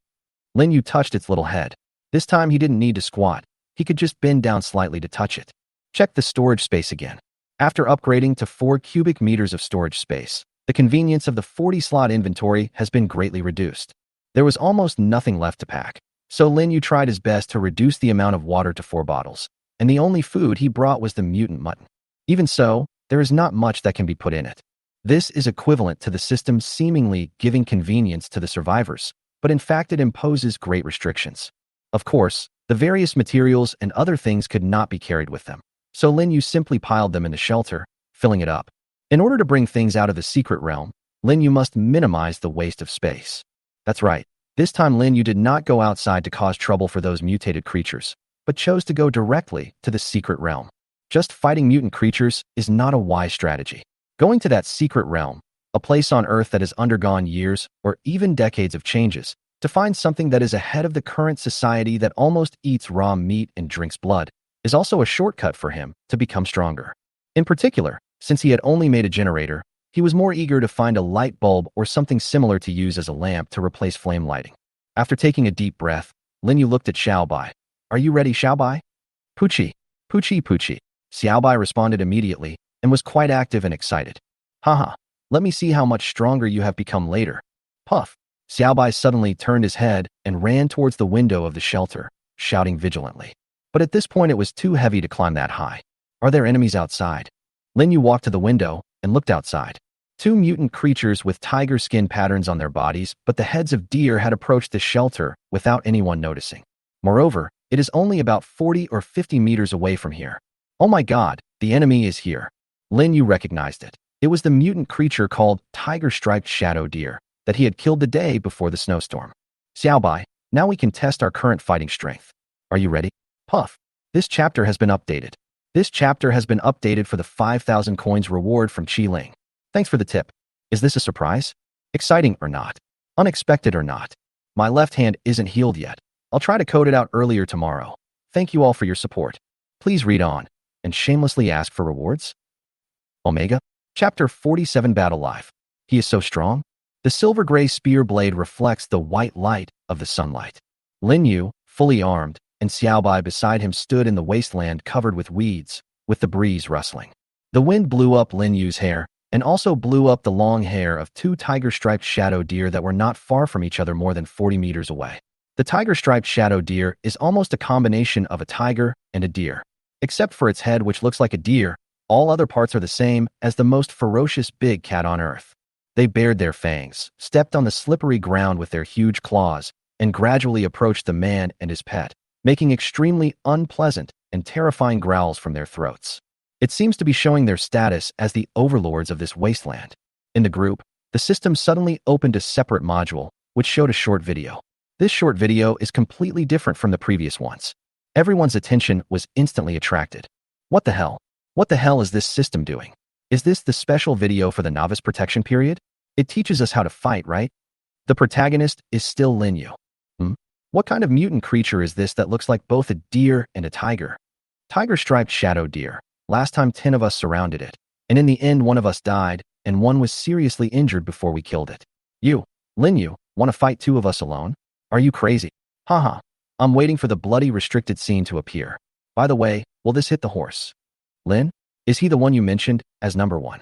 Lin Yu touched its little head. This time he didn't need to squat. He could just bend down slightly to touch it. Check the storage space again. After upgrading to 4 cubic meters of storage space, the convenience of the 40-slot inventory has been greatly reduced. There was almost nothing left to pack, so Lin Yu tried his best to reduce the amount of water to 4 bottles, and the only food he brought was the mutant mutton. Even so, there is not much that can be put in it. This is equivalent to the system seemingly giving convenience to the survivors, but in fact it imposes great restrictions. Of course, the various materials and other things could not be carried with them, so Lin Yu simply piled them in the shelter, filling it up. In order to bring things out of the secret realm, Lin Yu must minimize the waste of space. That's right, this time Lin Yu did not go outside to cause trouble for those mutated creatures, but chose to go directly to the secret realm. Just fighting mutant creatures is not a wise strategy. Going to that secret realm, a place on Earth that has undergone years or even decades of changes, to find something that is ahead of the current society that almost eats raw meat and drinks blood, is also a shortcut for him to become stronger. In particular, since he had only made a generator, he was more eager to find a light bulb or something similar to use as a lamp to replace flame lighting. After taking a deep breath, Lin Yu looked at Xiaobai. Are you ready, Xiaobai? Puchi, Puchi, Puchi. Xiaobai responded immediately and was quite active and excited. Haha, let me see how much stronger you have become later. Puff. Xiaobai suddenly turned his head and ran towards the window of the shelter, shouting vigilantly. But at this point it was too heavy to climb that high. Are there enemies outside? Lin Yu walked to the window and looked outside. 2 mutant creatures with tiger skin patterns on their bodies, but the heads of deer had approached the shelter without anyone noticing. Moreover, it is only about 40 or 50 meters away from here. Oh my god, the enemy is here. Lin Yu recognized it. It was the mutant creature called tiger-striped shadow deer that he had killed the day before the snowstorm. Xiaobai, now we can test our current fighting strength. Are you ready? Puff. This chapter has been updated. This chapter has been updated for the 5,000 coins reward from Qi Ling. Thanks for the tip. Is this a surprise? Exciting or not? Unexpected or not? My left hand isn't healed yet. I'll try to code it out earlier tomorrow. Thank you all for your support. Please read on and shamelessly ask for rewards. Omega. Chapter 47 Battle Life. He is so strong. The silver-gray spear blade reflects the white light of the sunlight. Lin Yu, fully armed, and Xiaobai beside him stood in the wasteland covered with weeds, with the breeze rustling. The wind blew up Lin Yu's hair, and also blew up the long hair of 2 tiger-striped shadow deer that were not far from each other more than 40 meters away. The tiger-striped shadow deer is almost a combination of a tiger and a deer. Except for its head, which looks like a deer, all other parts are the same as the most ferocious big cat on Earth. They bared their fangs, stepped on the slippery ground with their huge claws, and gradually approached the man and his pet, making extremely unpleasant and terrifying growls from their throats. It seems to be showing their status as the overlords of this wasteland. In the group, the system suddenly opened a separate module, which showed a short video. This short video is completely different from the previous ones. Everyone's attention was instantly attracted. What the hell? What the hell is this system doing? Is this the special video for the novice protection period? It teaches us how to fight, right? The protagonist is still Lin Yu. What kind of mutant creature is this that looks like both a deer and a tiger? Tiger-striped shadow deer. Last time 10 of us surrounded it, and in the end 1 of us died, and 1 was seriously injured before we killed it. You, Lin Yu, want to fight 2 of us alone? Are you crazy? Haha, I'm waiting for the bloody restricted scene to appear. By the way, will this hit the horse? Lin? Is he the one you mentioned as number 1?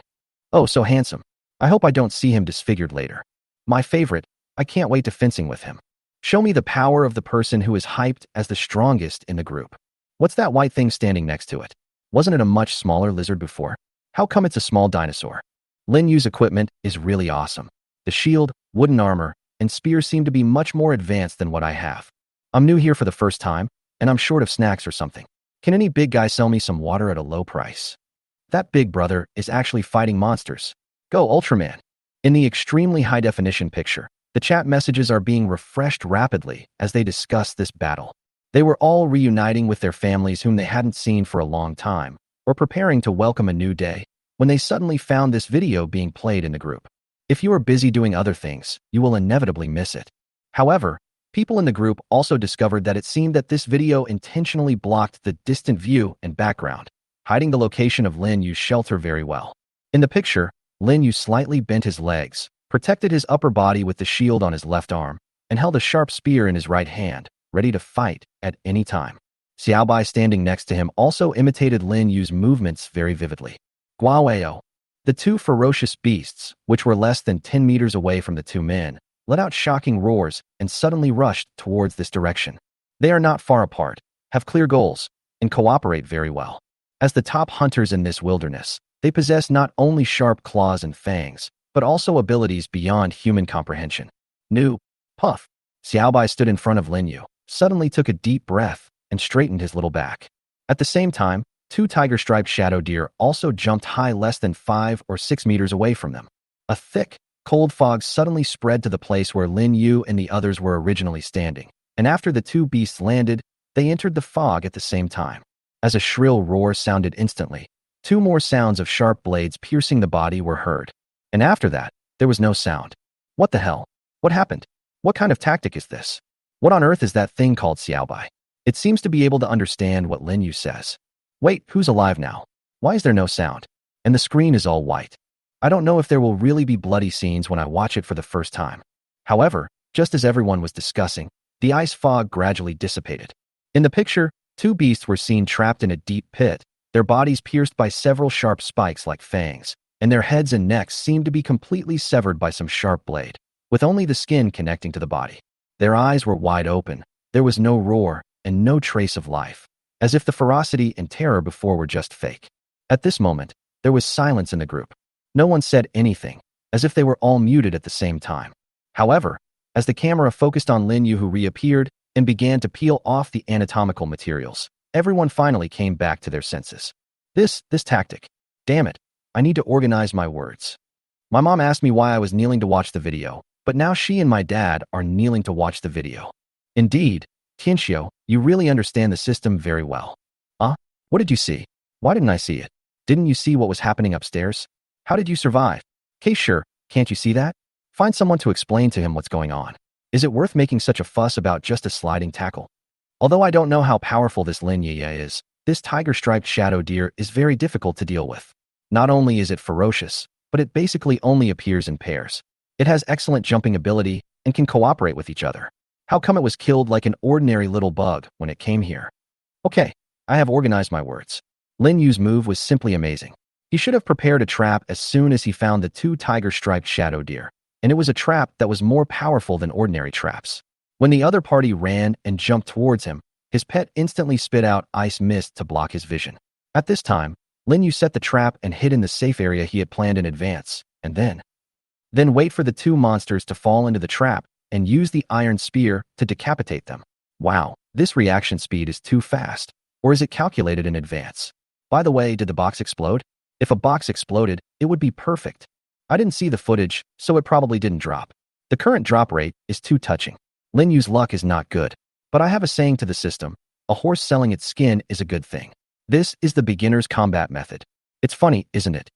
Oh, so handsome. I hope I don't see him disfigured later. My favorite, I can't wait to fencing with him. Show me the power of the person who is hyped as the strongest in the group. What's that white thing standing next to it? Wasn't it a much smaller lizard before? How come it's a small dinosaur? Lin Yu's equipment is really awesome. The shield, wooden armor, and spear seem to be much more advanced than what I have. I'm new here for the first time, and I'm short of snacks or something. Can any big guy sell me some water at a low price? That big brother is actually fighting monsters. Go Ultraman! In the extremely high-definition picture, the chat messages are being refreshed rapidly as they discuss this battle. They were all reuniting with their families whom they hadn't seen for a long time, or preparing to welcome a new day, when they suddenly found this video being played in the group. If you are busy doing other things, you will inevitably miss it. However, people in the group also discovered that it seemed that this video intentionally blocked the distant view and background, hiding the location of Lin Yu's shelter very well. In the picture, Lin Yu slightly bent his legs, protected his upper body with the shield on his left arm, and held a sharp spear in his right hand, ready to fight at any time. Xiaobai standing next to him also imitated Lin Yu's movements very vividly. Guaweo. The two ferocious beasts, which were less than 10 meters away from the two men, let out shocking roars and suddenly rushed towards this direction. They are not far apart, have clear goals, and cooperate very well. As the top hunters in this wilderness, they possess not only sharp claws and fangs, but also abilities beyond human comprehension. New. Puff. Xiaobai stood in front of Lin Yu, suddenly took a deep breath, and straightened his little back. At the same time, two tiger-striped shadow deer also jumped high less than 5 or 6 meters away from them. A thick, cold fog suddenly spread to the place where Lin Yu and the others were originally standing, and after the two beasts landed, they entered the fog at the same time. As a shrill roar sounded instantly, two more sounds of sharp blades piercing the body were heard. And after that, there was no sound. What the hell? What happened? What kind of tactic is this? What on earth is that thing called Xiaobai? It seems to be able to understand what Lin Yu says. Wait, who's alive now? Why is there no sound? And the screen is all white. I don't know if there will really be bloody scenes when I watch it for the first time. However, just as everyone was discussing, the ice fog gradually dissipated. In the picture, two beasts were seen trapped in a deep pit, their bodies pierced by several sharp spikes like fangs, and their heads and necks seemed to be completely severed by some sharp blade, with only the skin connecting to the body. Their eyes were wide open, there was no roar, and no trace of life, as if the ferocity and terror before were just fake. At this moment, there was silence in the group. No one said anything, as if they were all muted at the same time. However, as the camera focused on Lin Yu, who reappeared and began to peel off the anatomical materials, everyone finally came back to their senses. This tactic. Damn it, I need to organize my words. My mom asked me why I was kneeling to watch the video, but now she and my dad are kneeling to watch the video. Indeed, Tianxiu, you really understand the system very well. What did you see? Why didn't I see it? Didn't you see what was happening upstairs? How did you survive? Okay, sure, can't you see that? Find someone to explain to him what's going on. Is it worth making such a fuss about just a sliding tackle? Although I don't know how powerful this Lin Yu is, this tiger-striped shadow deer is very difficult to deal with. Not only is it ferocious, but it basically only appears in pairs. It has excellent jumping ability and can cooperate with each other. How come it was killed like an ordinary little bug when it came here? Okay, I have organized my words. Lin Yu's move was simply amazing. He should have prepared a trap as soon as he found the two tiger-striped shadow deer, and it was a trap that was more powerful than ordinary traps. When the other party ran and jumped towards him, his pet instantly spit out ice mist to block his vision. At this time, Lin Yu set the trap and hid in the safe area he had planned in advance, and then wait for the two monsters to fall into the trap and use the iron spear to decapitate them. Wow, this reaction speed is too fast. Or is it calculated in advance? By the way, did the box explode? If a box exploded, it would be perfect. I didn't see the footage, so it probably didn't drop. The current drop rate is too touching. Lin Yu's luck is not good. But I have a saying to the system, a horse selling its skin is a good thing. This is the beginner's combat method. It's funny, isn't it?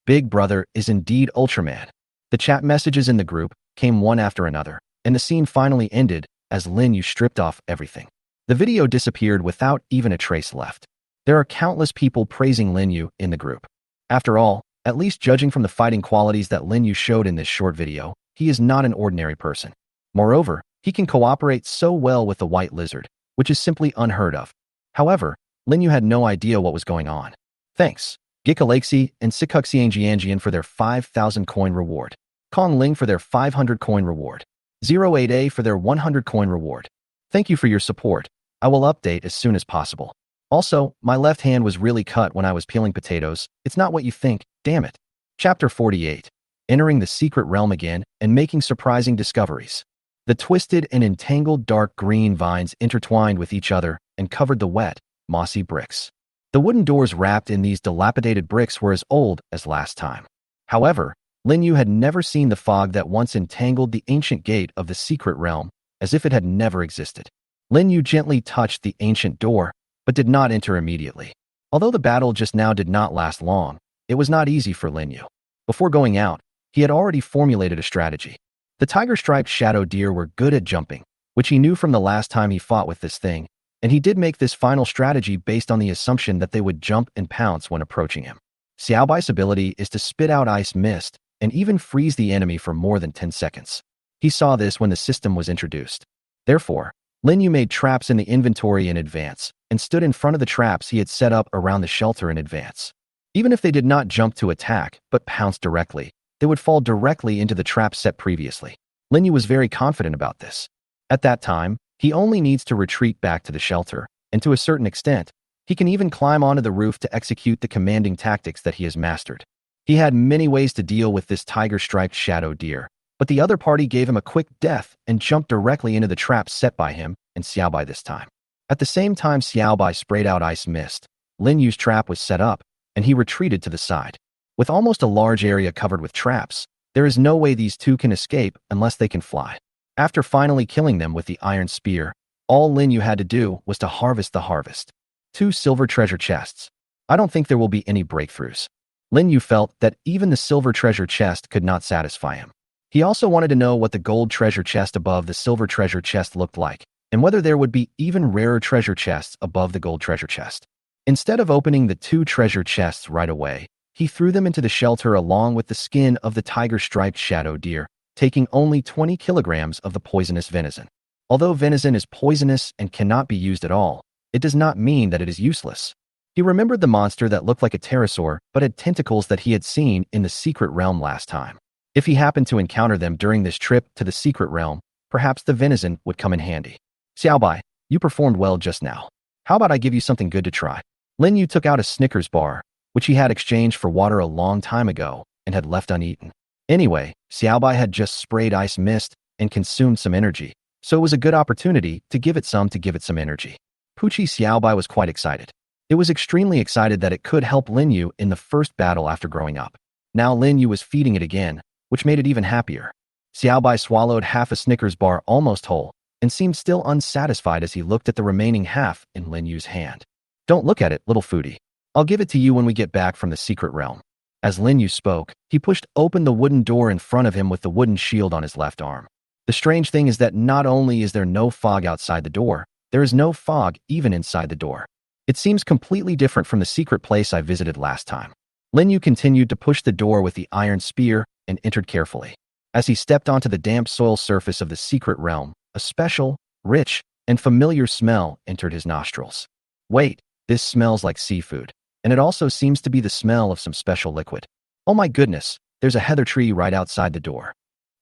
Big Brother is indeed Ultraman. The chat messages in the group came one after another, and the scene finally ended as Lin Yu stripped off everything. The video disappeared without even a trace left. There are countless people praising Lin Yu in the group. After all, at least judging from the fighting qualities that Lin Yu showed in this short video, he is not an ordinary person. Moreover, he can cooperate so well with the white lizard, which is simply unheard of. However, Lin Yu had no idea what was going on. Thanks, Gikalexi and Sikuxianjianjian for their 5,000 coin reward. Kong Ling for their 500 coin reward. 08A for their 100 coin reward. Thank you for your support. I will update as soon as possible. Also, my left hand was really cut when I was peeling potatoes. It's not what you think, damn it. Chapter 48. Entering the secret realm again and making surprising discoveries. The twisted and entangled dark green vines intertwined with each other and covered the wet, mossy bricks. The wooden doors wrapped in these dilapidated bricks were as old as last time. However, Lin Yu had never seen the fog that once entangled the ancient gate of the secret realm, as if it had never existed. Lin Yu gently touched the ancient door, but did not enter immediately. Although the battle just now did not last long, it was not easy for Lin Yu. Before going out, he had already formulated a strategy. The tiger-striped shadow deer were good at jumping, which he knew from the last time he fought with this thing, and he did make this final strategy based on the assumption that they would jump and pounce when approaching him. Xiaobai's ability is to spit out ice mist and even freeze the enemy for more than 10 seconds. He saw this when the system was introduced. Therefore, Lin Yu made traps in the inventory in advance and stood in front of the traps he had set up around the shelter in advance. Even if they did not jump to attack but pounced directly, they would fall directly into the trap set previously. Lin Yu was very confident about this. At that time, he only needs to retreat back to the shelter, and to a certain extent, he can even climb onto the roof to execute the commanding tactics that he has mastered. He had many ways to deal with this tiger-striped shadow deer, but the other party gave him a quick death and jumped directly into the trap set by him and Xiaobai this time. At the same time Xiaobai sprayed out ice mist, Lin Yu's trap was set up, and he retreated to the side. With almost a large area covered with traps, there is no way these two can escape unless they can fly. After finally killing them with the iron spear, all Lin Yu had to do was to harvest the harvest. 2 silver treasure chests. I don't think there will be any breakthroughs. Lin Yu felt that even the silver treasure chest could not satisfy him. He also wanted to know what the gold treasure chest above the silver treasure chest looked like, and whether there would be even rarer treasure chests above the gold treasure chest. Instead of opening the 2 treasure chests right away, he threw them into the shelter along with the skin of the tiger-striped shadow deer, taking only 20 kilograms of the poisonous venison. Although venison is poisonous and cannot be used at all, it does not mean that it is useless. He remembered the monster that looked like a pterosaur but had tentacles that he had seen in the secret realm last time. If he happened to encounter them during this trip to the secret realm, perhaps the venison would come in handy. Xiaobai, you performed well just now. How about I give you something good to try? Lin Yu took out a Snickers bar, which he had exchanged for water a long time ago and had left uneaten. Anyway, Xiaobai had just sprayed ice mist and consumed some energy, so it was a good opportunity to give it some energy. Pucci Xiaobai was quite excited. It was extremely excited that it could help Lin Yu in the first battle after growing up. Now Lin Yu was feeding it again, which made it even happier. Xiaobai swallowed half a Snickers bar almost whole and seemed still unsatisfied as he looked at the remaining half in Lin Yu's hand. Don't look at it, little foodie. I'll give it to you when we get back from the secret realm. As Lin Yu spoke, he pushed open the wooden door in front of him with the wooden shield on his left arm. The strange thing is that not only is there no fog outside the door, there is no fog even inside the door. It seems completely different from the secret place I visited last time. Lin Yu continued to push the door with the iron spear and entered carefully. As he stepped onto the damp soil surface of the secret realm, a special, rich, and familiar smell entered his nostrils. Wait, this smells like seafood, and it also seems to be the smell of some special liquid. Oh my goodness, there's a heather tree right outside the door.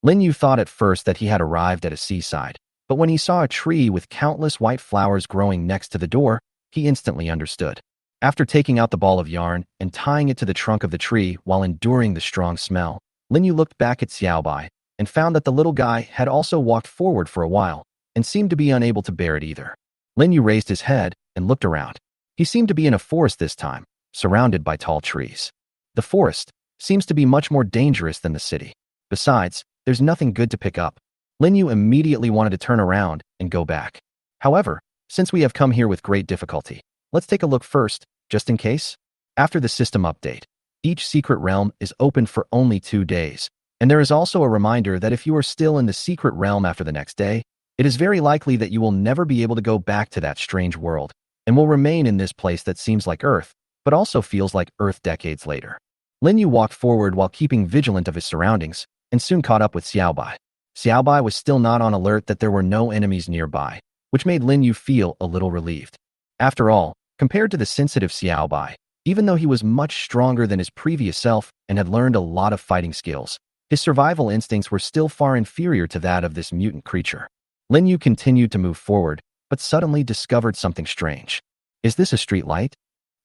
Lin Yu thought at first that he had arrived at a seaside, but when he saw a tree with countless white flowers growing next to the door, he instantly understood. After taking out the ball of yarn and tying it to the trunk of the tree while enduring the strong smell, Lin Yu looked back at Xiaobai and found that the little guy had also walked forward for a while and seemed to be unable to bear it either. Lin Yu raised his head and looked around. He seemed to be in a forest this time, surrounded by tall trees. The forest seems to be much more dangerous than the city. Besides, there's nothing good to pick up. Lin Yu immediately wanted to turn around and go back. However, since we have come here with great difficulty, let's take a look first, just in case. After the system update, each secret realm is open for only 2 days, and there is also a reminder that if you are still in the secret realm after the next day, it is very likely that you will never be able to go back to that strange world, and will remain in this place that seems like Earth, but also feels like Earth decades later. Lin Yu walked forward while keeping vigilant of his surroundings, and soon caught up with Xiaobai. Xiaobai was still not on alert that there were no enemies nearby, which made Lin Yu feel a little relieved. After all, compared to the sensitive Xiaobai, even though he was much stronger than his previous self and had learned a lot of fighting skills, his survival instincts were still far inferior to that of this mutant creature. Lin Yu continued to move forward, but suddenly discovered something strange. Is this a street light?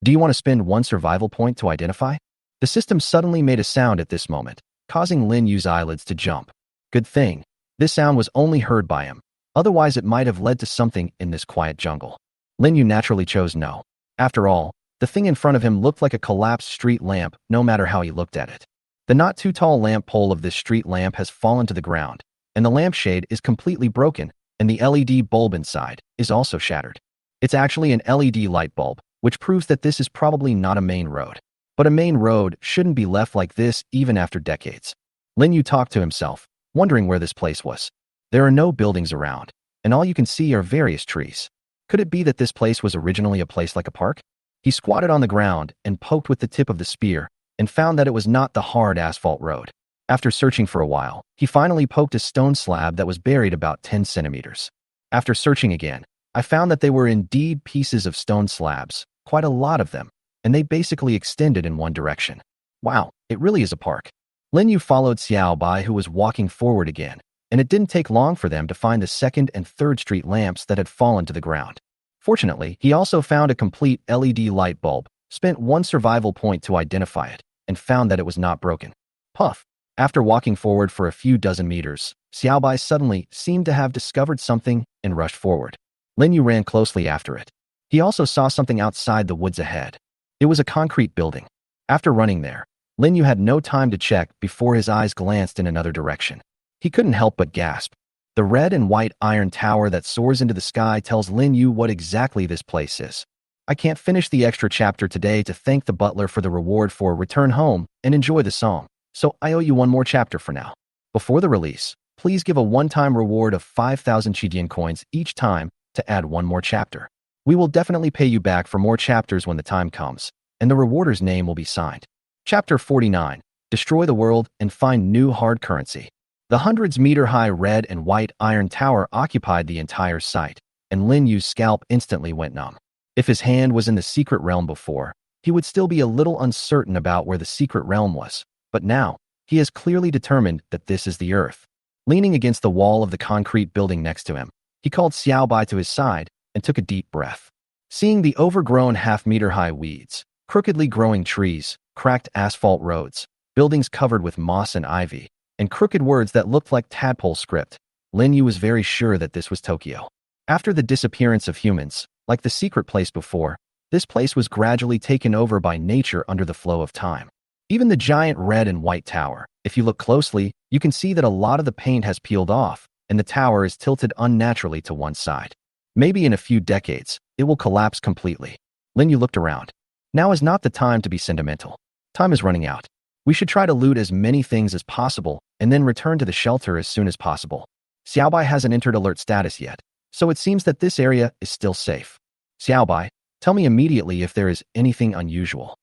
Do you want to spend 1 survival point to identify? The system suddenly made a sound at this moment, causing Lin Yu's eyelids to jump. Good thing, this sound was only heard by him. Otherwise, it might have led to something in this quiet jungle. Lin Yu naturally chose no. After all, the thing in front of him looked like a collapsed street lamp no matter how he looked at it. The not too tall lamp pole of this street lamp has fallen to the ground, and the lampshade is completely broken, and the LED bulb inside is also shattered. It's actually an LED light bulb, which proves that this is probably not a main road. But a main road shouldn't be left like this even after decades. Lin Yu talked to himself, wondering where this place was. There are no buildings around, and all you can see are various trees. Could it be that this place was originally a place like a park? He squatted on the ground and poked with the tip of the spear and found that it was not the hard asphalt road. After searching for a while, he finally poked a stone slab that was buried about 10 centimeters. After searching again, I found that they were indeed pieces of stone slabs, quite a lot of them, and they basically extended in one direction. Wow, it really is a park. Lin Yu followed Xiao Bai, who was walking forward again, and it didn't take long for them to find the 2nd and 3rd Street lamps that had fallen to the ground. Fortunately, he also found a complete LED light bulb, spent 1 survival point to identify it, and found that it was not broken. Puff. After walking forward for a few dozen meters, Xiao Bai suddenly seemed to have discovered something and rushed forward. Lin Yu ran closely after it. He also saw something outside the woods ahead. It was a concrete building. After running there, Lin Yu had no time to check before his eyes glanced in another direction. He couldn't help but gasp. The red and white iron tower that soars into the sky tells Lin Yu what exactly this place is. I can't finish the extra chapter today to thank the butler for the reward for return home and enjoy the song, so I owe you one more chapter for now. Before the release, please give a one-time reward of 5,000 Chidian coins each time to add one more chapter. We will definitely pay you back for more chapters when the time comes, and the rewarder's name will be signed. Chapter 49. Destroy the world and find new hard currency. The hundreds-meter-high red and white iron tower occupied the entire site, and Lin Yu's scalp instantly went numb. If his hand was in the secret realm before, he would still be a little uncertain about where the secret realm was, but now, he has clearly determined that this is the Earth. Leaning against the wall of the concrete building next to him, he called Xiao Bai to his side and took a deep breath. Seeing the overgrown half-meter-high weeds, crookedly growing trees, cracked asphalt roads, buildings covered with moss and ivy, and crooked words that looked like tadpole script, Lin Yu was very sure that this was Tokyo. After the disappearance of humans, like the secret place before, this place was gradually taken over by nature under the flow of time. Even the giant red and white tower, if you look closely, you can see that a lot of the paint has peeled off, and the tower is tilted unnaturally to one side. Maybe in a few decades, it will collapse completely. Lin Yu looked around. Now is not the time to be sentimental. Time is running out. We should try to loot as many things as possible and then return to the shelter as soon as possible. Xiao Bai hasn't entered alert status yet, so it seems that this area is still safe. Xiao Bai, tell me immediately if there is anything unusual.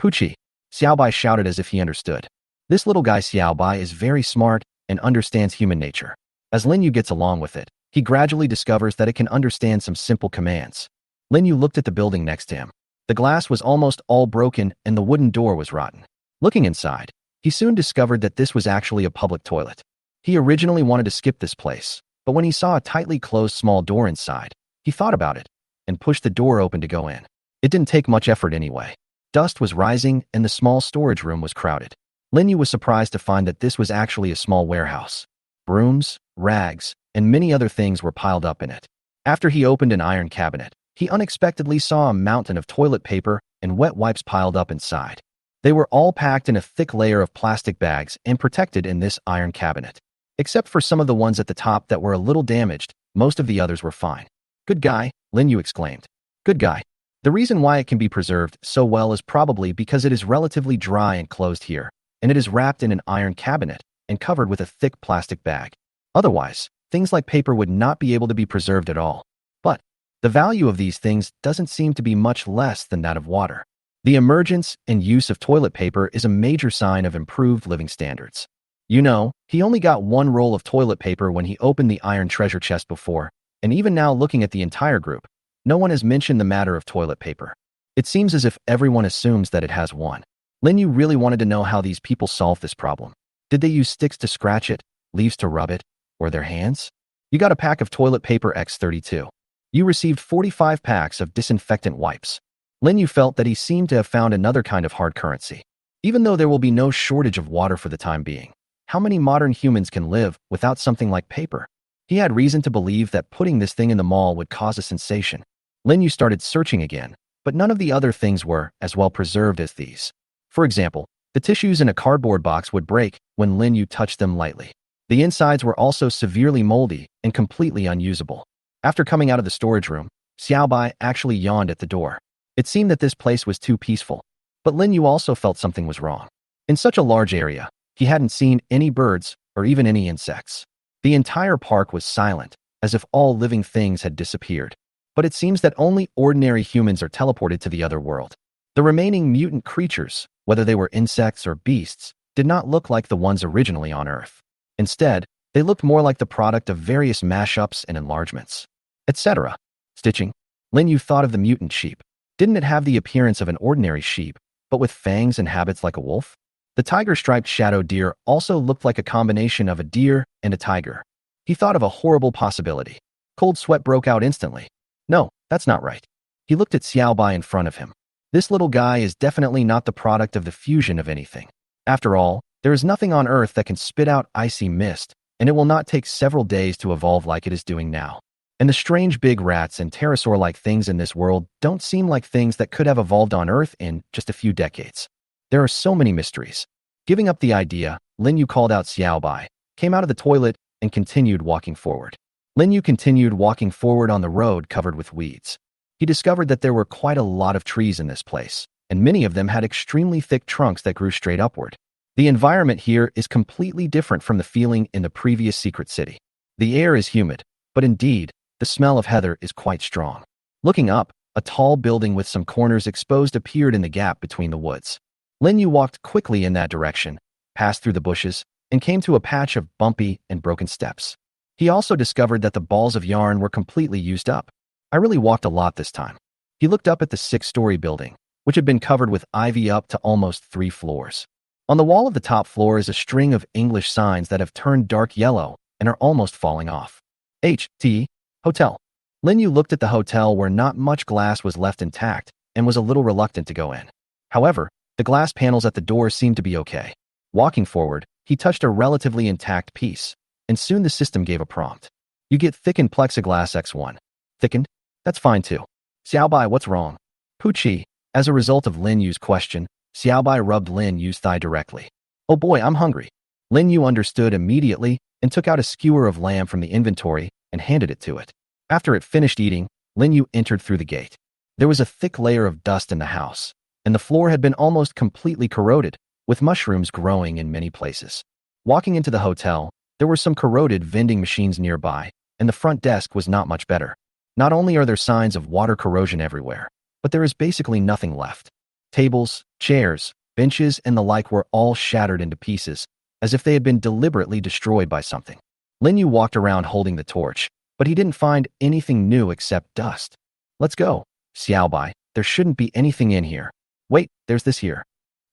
Puchi, Xiao Bai shouted as if he understood. This little guy Xiao Bai is very smart and understands human nature. As Lin Yu gets along with it, he gradually discovers that it can understand some simple commands. Lin Yu looked at the building next to him. The glass was almost all broken and the wooden door was rotten. Looking inside, he soon discovered that this was actually a public toilet. He originally wanted to skip this place, but when he saw a tightly closed small door inside, he thought about it and pushed the door open to go in. It didn't take much effort anyway. Dust was rising and the small storage room was crowded. Lin Yu was surprised to find that this was actually a small warehouse. Brooms, rags, and many other things were piled up in it. After he opened an iron cabinet, he unexpectedly saw a mountain of toilet paper and wet wipes piled up inside. They were all packed in a thick layer of plastic bags and protected in this iron cabinet. Except for some of the ones at the top that were a little damaged, most of the others were fine. Good guy, Lin Yu exclaimed. Good guy. The reason why it can be preserved so well is probably because it is relatively dry and closed here, and it is wrapped in an iron cabinet and covered with a thick plastic bag. Otherwise, things like paper would not be able to be preserved at all. But the value of these things doesn't seem to be much less than that of water. The emergence and use of toilet paper is a major sign of improved living standards. You know, he only got one roll of toilet paper when he opened the iron treasure chest before, and even now looking at the entire group, no one has mentioned the matter of toilet paper. It seems as if everyone assumes that it has one. Lin Yu really wanted to know how these people solved this problem. Did they use sticks to scratch it, leaves to rub it, or their hands? You got a pack of toilet paper X32. You received 45 packs of disinfectant wipes. Lin Yu felt that he seemed to have found another kind of hard currency. Even though there will be no shortage of water for the time being, how many modern humans can live without something like paper? He had reason to believe that putting this thing in the mall would cause a sensation. Lin Yu started searching again, but none of the other things were as well preserved as these. For example, the tissues in a cardboard box would break when Lin Yu touched them lightly. The insides were also severely moldy and completely unusable. After coming out of the storage room, Xiao Bai actually yawned at the door. It seemed that this place was too peaceful, but Lin Yu also felt something was wrong. In such a large area, he hadn't seen any birds or even any insects. The entire park was silent, as if all living things had disappeared. But it seems that only ordinary humans are teleported to the other world. The remaining mutant creatures, whether they were insects or beasts, did not look like the ones originally on Earth. Instead, they looked more like the product of various mashups and enlargements, etc. Stitching. Lin Yu thought of the mutant sheep. Didn't it have the appearance of an ordinary sheep, but with fangs and habits like a wolf? The tiger-striped shadow deer also looked like a combination of a deer and a tiger. He thought of a horrible possibility. Cold sweat broke out instantly. No, that's not right. He looked at Xiaobai in front of him. This little guy is definitely not the product of the fusion of anything. After all, there is nothing on Earth that can spit out icy mist, and it will not take several days to evolve like it is doing now. And the strange big rats and pterosaur-like things in this world don't seem like things that could have evolved on Earth in just a few decades. There are so many mysteries. Giving up the idea, Lin Yu called out Xiaobai, came out of the toilet, and continued walking forward. Lin Yu continued walking forward on the road covered with weeds. He discovered that there were quite a lot of trees in this place, and many of them had extremely thick trunks that grew straight upward. The environment here is completely different from the feeling in the previous secret city. The air is humid, but indeed, the smell of heather is quite strong. Looking up, a tall building with some corners exposed appeared in the gap between the woods. Lin Yu walked quickly in that direction, passed through the bushes, and came to a patch of bumpy and broken steps. He also discovered that the balls of yarn were completely used up. I really walked a lot this time. He looked up at the 6-story building, which had been covered with ivy up to almost 3 floors. On the wall of the top floor is a string of English signs that have turned dark yellow and are almost falling off. H.T. Hotel. Lin Yu looked at the hotel where not much glass was left intact and was a little reluctant to go in. However, the glass panels at the door seemed to be okay. Walking forward, he touched a relatively intact piece, and soon the system gave a prompt. You get thickened plexiglass X1. Thickened? That's fine too. Xiaobai, what's wrong? Puchi. As a result of Lin Yu's question, Xiaobai rubbed Lin Yu's thigh directly. Oh boy, I'm hungry. Lin Yu understood immediately and took out a skewer of lamb from the inventory and handed it to it. After it finished eating, Lin Yu entered through the gate. There was a thick layer of dust in the house, and the floor had been almost completely corroded, with mushrooms growing in many places. Walking into the hotel, there were some corroded vending machines nearby, and the front desk was not much better. Not only are there signs of water corrosion everywhere, but there is basically nothing left. Tables, chairs, benches, and the like were all shattered into pieces, as if they had been deliberately destroyed by something. Lin Yu walked around holding the torch, but he didn't find anything new except dust. Let's go. Xiaobai, there shouldn't be anything in here. Wait, there's this here.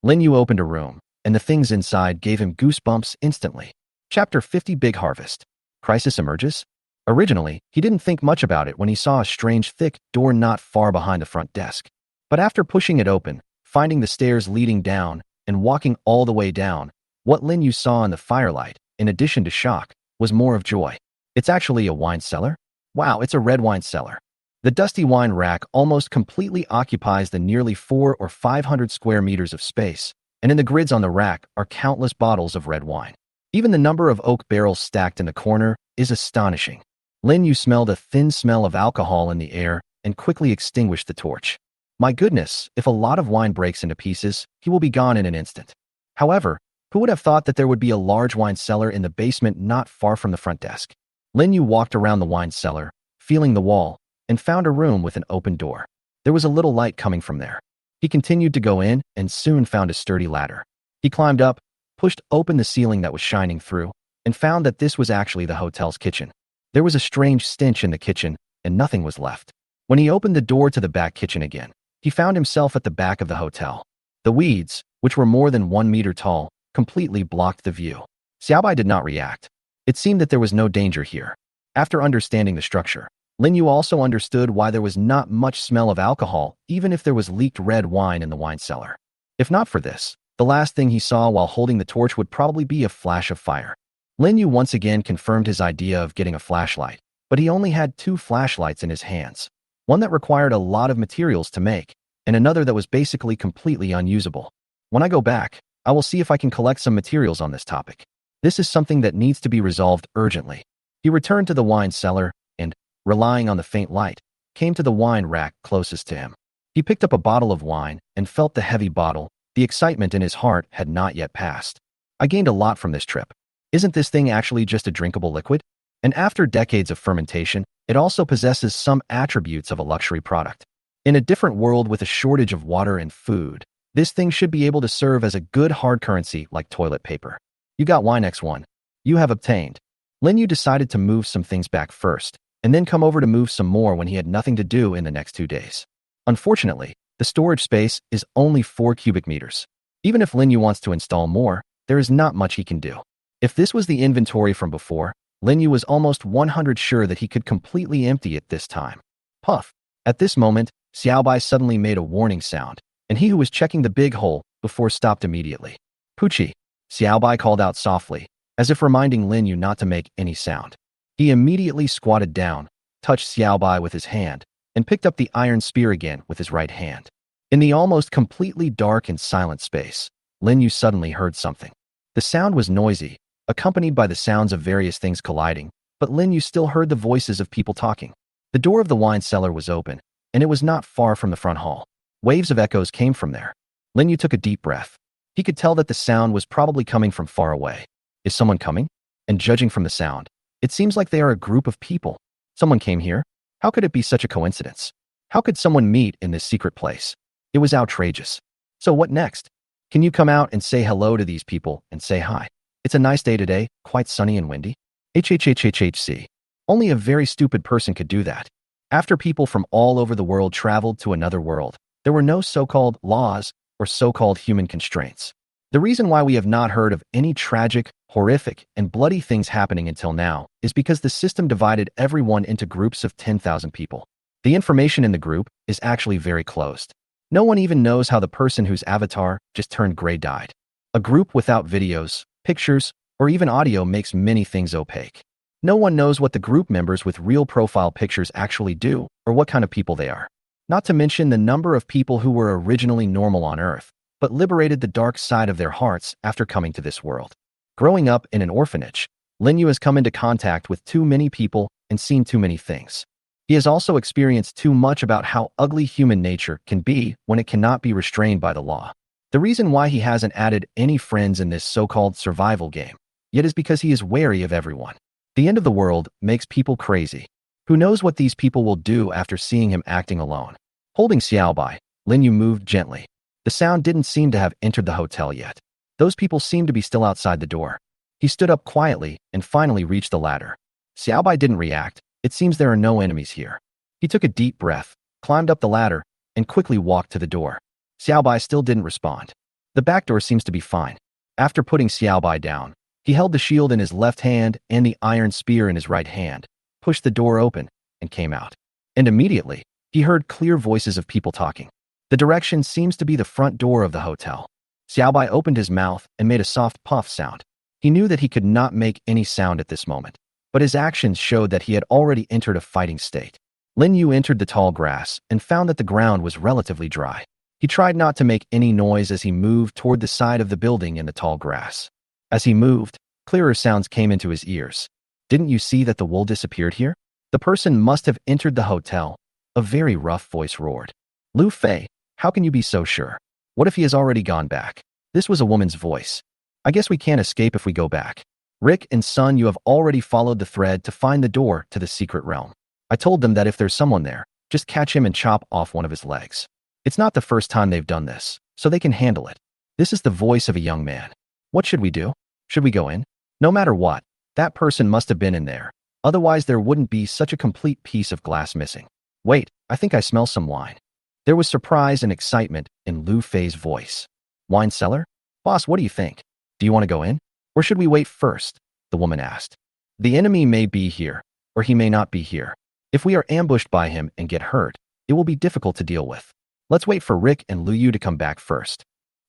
Lin Yu opened a room, and the things inside gave him goosebumps instantly. Chapter 50 Big Harvest. Crisis emerges? Originally, he didn't think much about it when he saw a strange thick door not far behind the front desk. But after pushing it open, finding the stairs leading down, and walking all the way down, what Lin Yu saw in the firelight, in addition to shock, was more of joy. It's actually a wine cellar? Wow, it's a red wine cellar. The dusty wine rack almost completely occupies the nearly 400 or 500 square meters of space, and in the grids on the rack are countless bottles of red wine. Even the number of oak barrels stacked in the corner is astonishing. Lin Yu smelled a thin smell of alcohol in the air and quickly extinguished the torch. My goodness, if a lot of wine breaks into pieces, he will be gone in an instant. However, who would have thought that there would be a large wine cellar in the basement not far from the front desk? Lin Yu walked around the wine cellar, feeling the wall, and found a room with an open door. There was a little light coming from there. He continued to go in and soon found a sturdy ladder. He climbed up, pushed open the ceiling that was shining through, and found that this was actually the hotel's kitchen. There was a strange stench in the kitchen, and nothing was left. When he opened the door to the back kitchen again, he found himself at the back of the hotel. The weeds, which were more than 1 meter tall, completely blocked the view. Xiaobai did not react. It seemed that there was no danger here. After understanding the structure, Lin Yu also understood why there was not much smell of alcohol, even if there was leaked red wine in the wine cellar. If not for this, the last thing he saw while holding the torch would probably be a flash of fire. Lin Yu once again confirmed his idea of getting a flashlight, but he only had 2 flashlights in his hands. One that required a lot of materials to make, and another that was basically completely unusable. When I go back, I will see if I can collect some materials on this topic. This is something that needs to be resolved urgently. He returned to the wine cellar and, relying on the faint light, came to the wine rack closest to him. He picked up a bottle of wine and felt the heavy bottle. The excitement in his heart had not yet passed. I gained a lot from this trip. Isn't this thing actually just a drinkable liquid? And after decades of fermentation, it also possesses some attributes of a luxury product. In a different world with a shortage of water and food, this thing should be able to serve as a good hard currency like toilet paper. You got Y-X1. You have obtained. Lin Yu decided to move some things back first, and then come over to move some more when he had nothing to do in the next 2 days. Unfortunately, the storage space is only 4 cubic meters. Even if Lin Yu wants to install more, there is not much he can do. If this was the inventory from before, Lin Yu was almost 100 sure that he could completely empty it this time. Puff. At this moment, Xiaobai suddenly made a warning sound, and he who was checking the big hole before stopped immediately. Poochie. Xiaobai called out softly, as if reminding Lin Yu not to make any sound. He immediately squatted down, touched Xiaobai with his hand, and picked up the iron spear again with his right hand. In the almost completely dark and silent space, Lin Yu suddenly heard something. The sound was noisy, accompanied by the sounds of various things colliding, but Lin Yu still heard the voices of people talking. The door of the wine cellar was open, and it was not far from the front hall. Waves of echoes came from there. Lin Yu took a deep breath. He could tell that the sound was probably coming from far away. Is someone coming? And judging from the sound, it seems like they are a group of people. Someone came here? How could it be such a coincidence? How could someone meet in this secret place? It was outrageous. So what next? Can you come out and say hello to these people and say hi? It's a nice day today, quite sunny and windy. HHHHHC. Only a very stupid person could do that. After people from all over the world traveled to another world, there were no so-called laws or so-called human constraints. The reason why we have not heard of any tragic, horrific, and bloody things happening until now is because the system divided everyone into groups of 10,000 people. The information in the group is actually very closed. No one even knows how the person whose avatar just turned gray died. A group without videos, pictures, or even audio makes many things opaque. No one knows what the group members with real profile pictures actually do or what kind of people they are. Not to mention the number of people who were originally normal on Earth, but liberated the dark side of their hearts after coming to this world. Growing up in an orphanage, Lin Yu has come into contact with too many people and seen too many things. He has also experienced too much about how ugly human nature can be when it cannot be restrained by the law. The reason why he hasn't added any friends in this so-called survival game yet is because he is wary of everyone. The end of the world makes people crazy. Who knows what these people will do after seeing him acting alone? Holding Xiaobai, Lin Yu moved gently. The sound didn't seem to have entered the hotel yet. Those people seemed to be still outside the door. He stood up quietly and finally reached the ladder. Xiaobai didn't react. It seems there are no enemies here. He took a deep breath, climbed up the ladder, and quickly walked to the door. Xiaobai still didn't respond. The back door seems to be fine. After putting Xiaobai down, he held the shield in his left hand and the iron spear in his right hand, pushed the door open, and came out. And immediately, he heard clear voices of people talking. The direction seems to be the front door of the hotel. Xiaobai opened his mouth and made a soft puff sound. He knew that he could not make any sound at this moment, but his actions showed that he had already entered a fighting state. Lin Yu entered the tall grass and found that the ground was relatively dry. He tried not to make any noise as he moved toward the side of the building in the tall grass. As he moved, clearer sounds came into his ears. Didn't you see that the wool disappeared here? The person must have entered the hotel. A very rough voice roared. Lu Fei, how can you be so sure? What if he has already gone back? This was a woman's voice. I guess we can't escape if we go back. Rick and Son, you have already followed the thread to find the door to the secret realm. I told them that if there's someone there, just catch him and chop off one of his legs. It's not the first time they've done this, so they can handle it. This is the voice of a young man. What should we do? Should we go in? No matter what, that person must have been in there. Otherwise, there wouldn't be such a complete piece of glass missing. Wait, I think I smell some wine. There was surprise and excitement in Lu Fei's voice. Wine cellar? Boss, what do you think? Do you want to go in? Or should we wait first? The woman asked. The enemy may be here, or he may not be here. If we are ambushed by him and get hurt, it will be difficult to deal with. Let's wait for Rick and Lu Yu to come back first.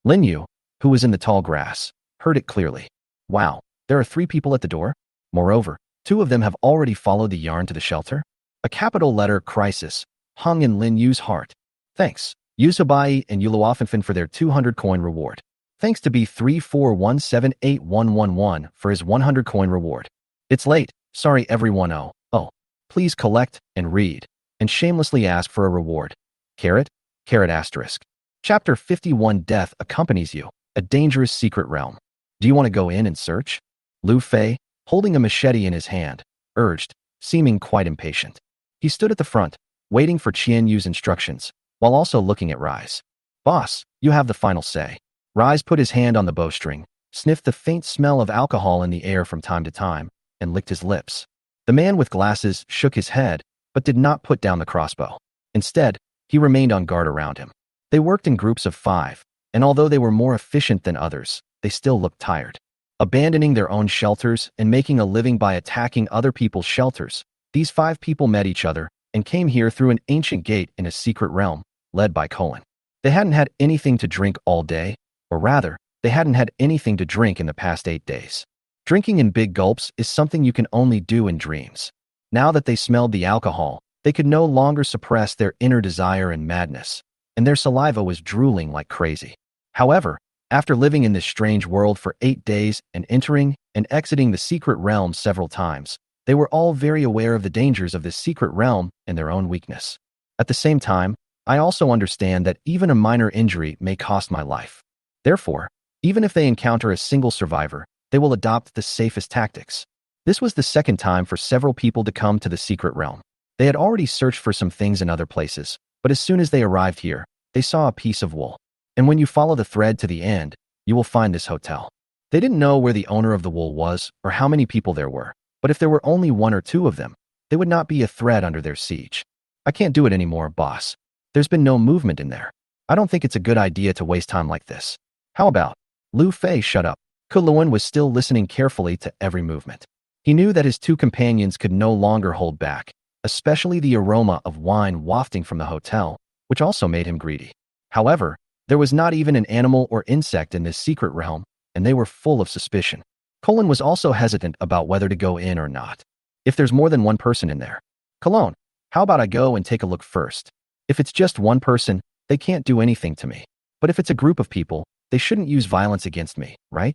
Lin Yu, who was in the tall grass, heard it clearly. Wow, there are 3 people at the door? Moreover, 2 of them have already followed the yarn to the shelter? A capital letter crisis hung in Lin Yu's heart. Thanks, Yusubai and Yuluofanfin for their 200 coin reward. Thanks to B341781111 for his 100 coin reward. It's late, sorry everyone. Oh, please collect and read, and shamelessly ask for a reward. Carrot asterisk. Chapter 51 Death accompanies you, a dangerous secret realm. Do you want to go in and search? Lu Fei, holding a machete in his hand, urged, seeming quite impatient. He stood at the front, waiting for Qian Yu's instructions, while also looking at Rise. Boss, you have the final say. Rise put his hand on the bowstring, sniffed the faint smell of alcohol in the air from time to time, and licked his lips. The man with glasses shook his head, but did not put down the crossbow. Instead, he remained on guard around him. They worked in groups of 5, and although they were more efficient than others, they still looked tired. Abandoning their own shelters and making a living by attacking other people's shelters, these 5 people met each other and came here through an ancient gate in a secret realm, led by Colin. They hadn't had anything to drink all day, or rather, they hadn't had anything to drink in the past 8 days. Drinking in big gulps is something you can only do in dreams. Now that they smelled the alcohol, they could no longer suppress their inner desire and madness, and their saliva was drooling like crazy. However, after living in this strange world for 8 days and entering and exiting the secret realm several times, they were all very aware of the dangers of this secret realm and their own weakness. At the same time, I also understand that even a minor injury may cost my life. Therefore, even if they encounter a single survivor, they will adopt the safest tactics. This was the second time for several people to come to the secret realm. They had already searched for some things in other places, but as soon as they arrived here, they saw a piece of wool. And when you follow the thread to the end, you will find this hotel. They didn't know where the owner of the wool was or how many people there were, but if there were only 1 or 2 of them, they would not be a threat under their siege. I can't do it anymore, boss. There's been no movement in there. I don't think it's a good idea to waste time like this. How about? Lu Fei shut up. Kuluan was still listening carefully to every movement. He knew that his 2 companions could no longer hold back, especially the aroma of wine wafting from the hotel, which also made him greedy. However, there was not even an animal or insect in this secret realm, and they were full of suspicion. Colin was also hesitant about whether to go in or not. If there's more than 1 person in there. Cologne, how about I go and take a look first? If it's just 1 person, they can't do anything to me. But if it's a group of people, they shouldn't use violence against me, right?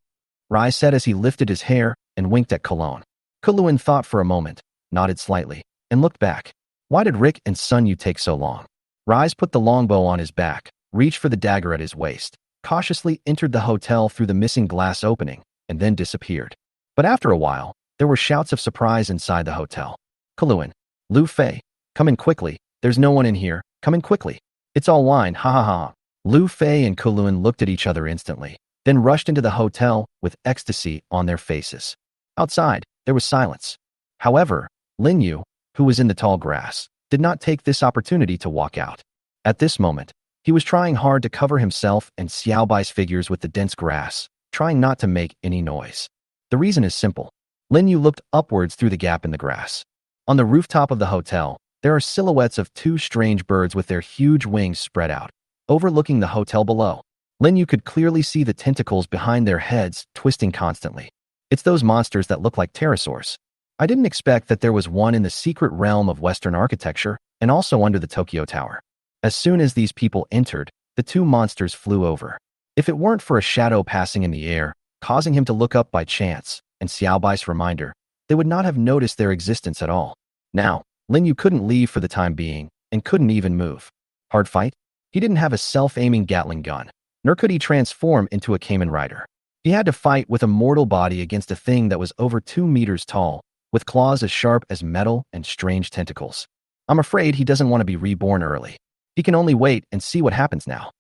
Rai said as he lifted his hair and winked at Cologne. Kuluan thought for a moment, nodded slightly, and looked back. Why did Rick and Sun Yu take so long? Rise put the longbow on his back, reached for the dagger at his waist, cautiously entered the hotel through the missing glass opening, and then disappeared. But after a while, there were shouts of surprise inside the hotel. Kuluan, Lu Fei, come in quickly. There's no one in here. Come in quickly. It's all wine, ha ha ha. Lu Fei and Kuluan looked at each other instantly, then rushed into the hotel with ecstasy on their faces. Outside, there was silence. However, Lin Yu, who was in the tall grass, did not take this opportunity to walk out. At this moment, he was trying hard to cover himself and Xiaobai's figures with the dense grass, trying not to make any noise. The reason is simple. Lin Yu looked upwards through the gap in the grass. On the rooftop of the hotel, there are silhouettes of 2 strange birds with their huge wings spread out, overlooking the hotel below. Lin Yu could clearly see the tentacles behind their heads twisting constantly. It's those monsters that look like pterosaurs. I didn't expect that there was one in the secret realm of Western architecture and also under the Tokyo Tower. As soon as these people entered, the 2 monsters flew over. If it weren't for a shadow passing in the air, causing him to look up by chance, and Xiaobai's reminder, they would not have noticed their existence at all. Now, Lin Yu couldn't leave for the time being, and couldn't even move. Hard fight? He didn't have a self-aiming Gatling gun, nor could he transform into a Kamen Rider. He had to fight with a mortal body against a thing that was over 2 meters tall, with claws as sharp as metal and strange tentacles. I'm afraid he doesn't want to be reborn early. He can only wait and see what happens now.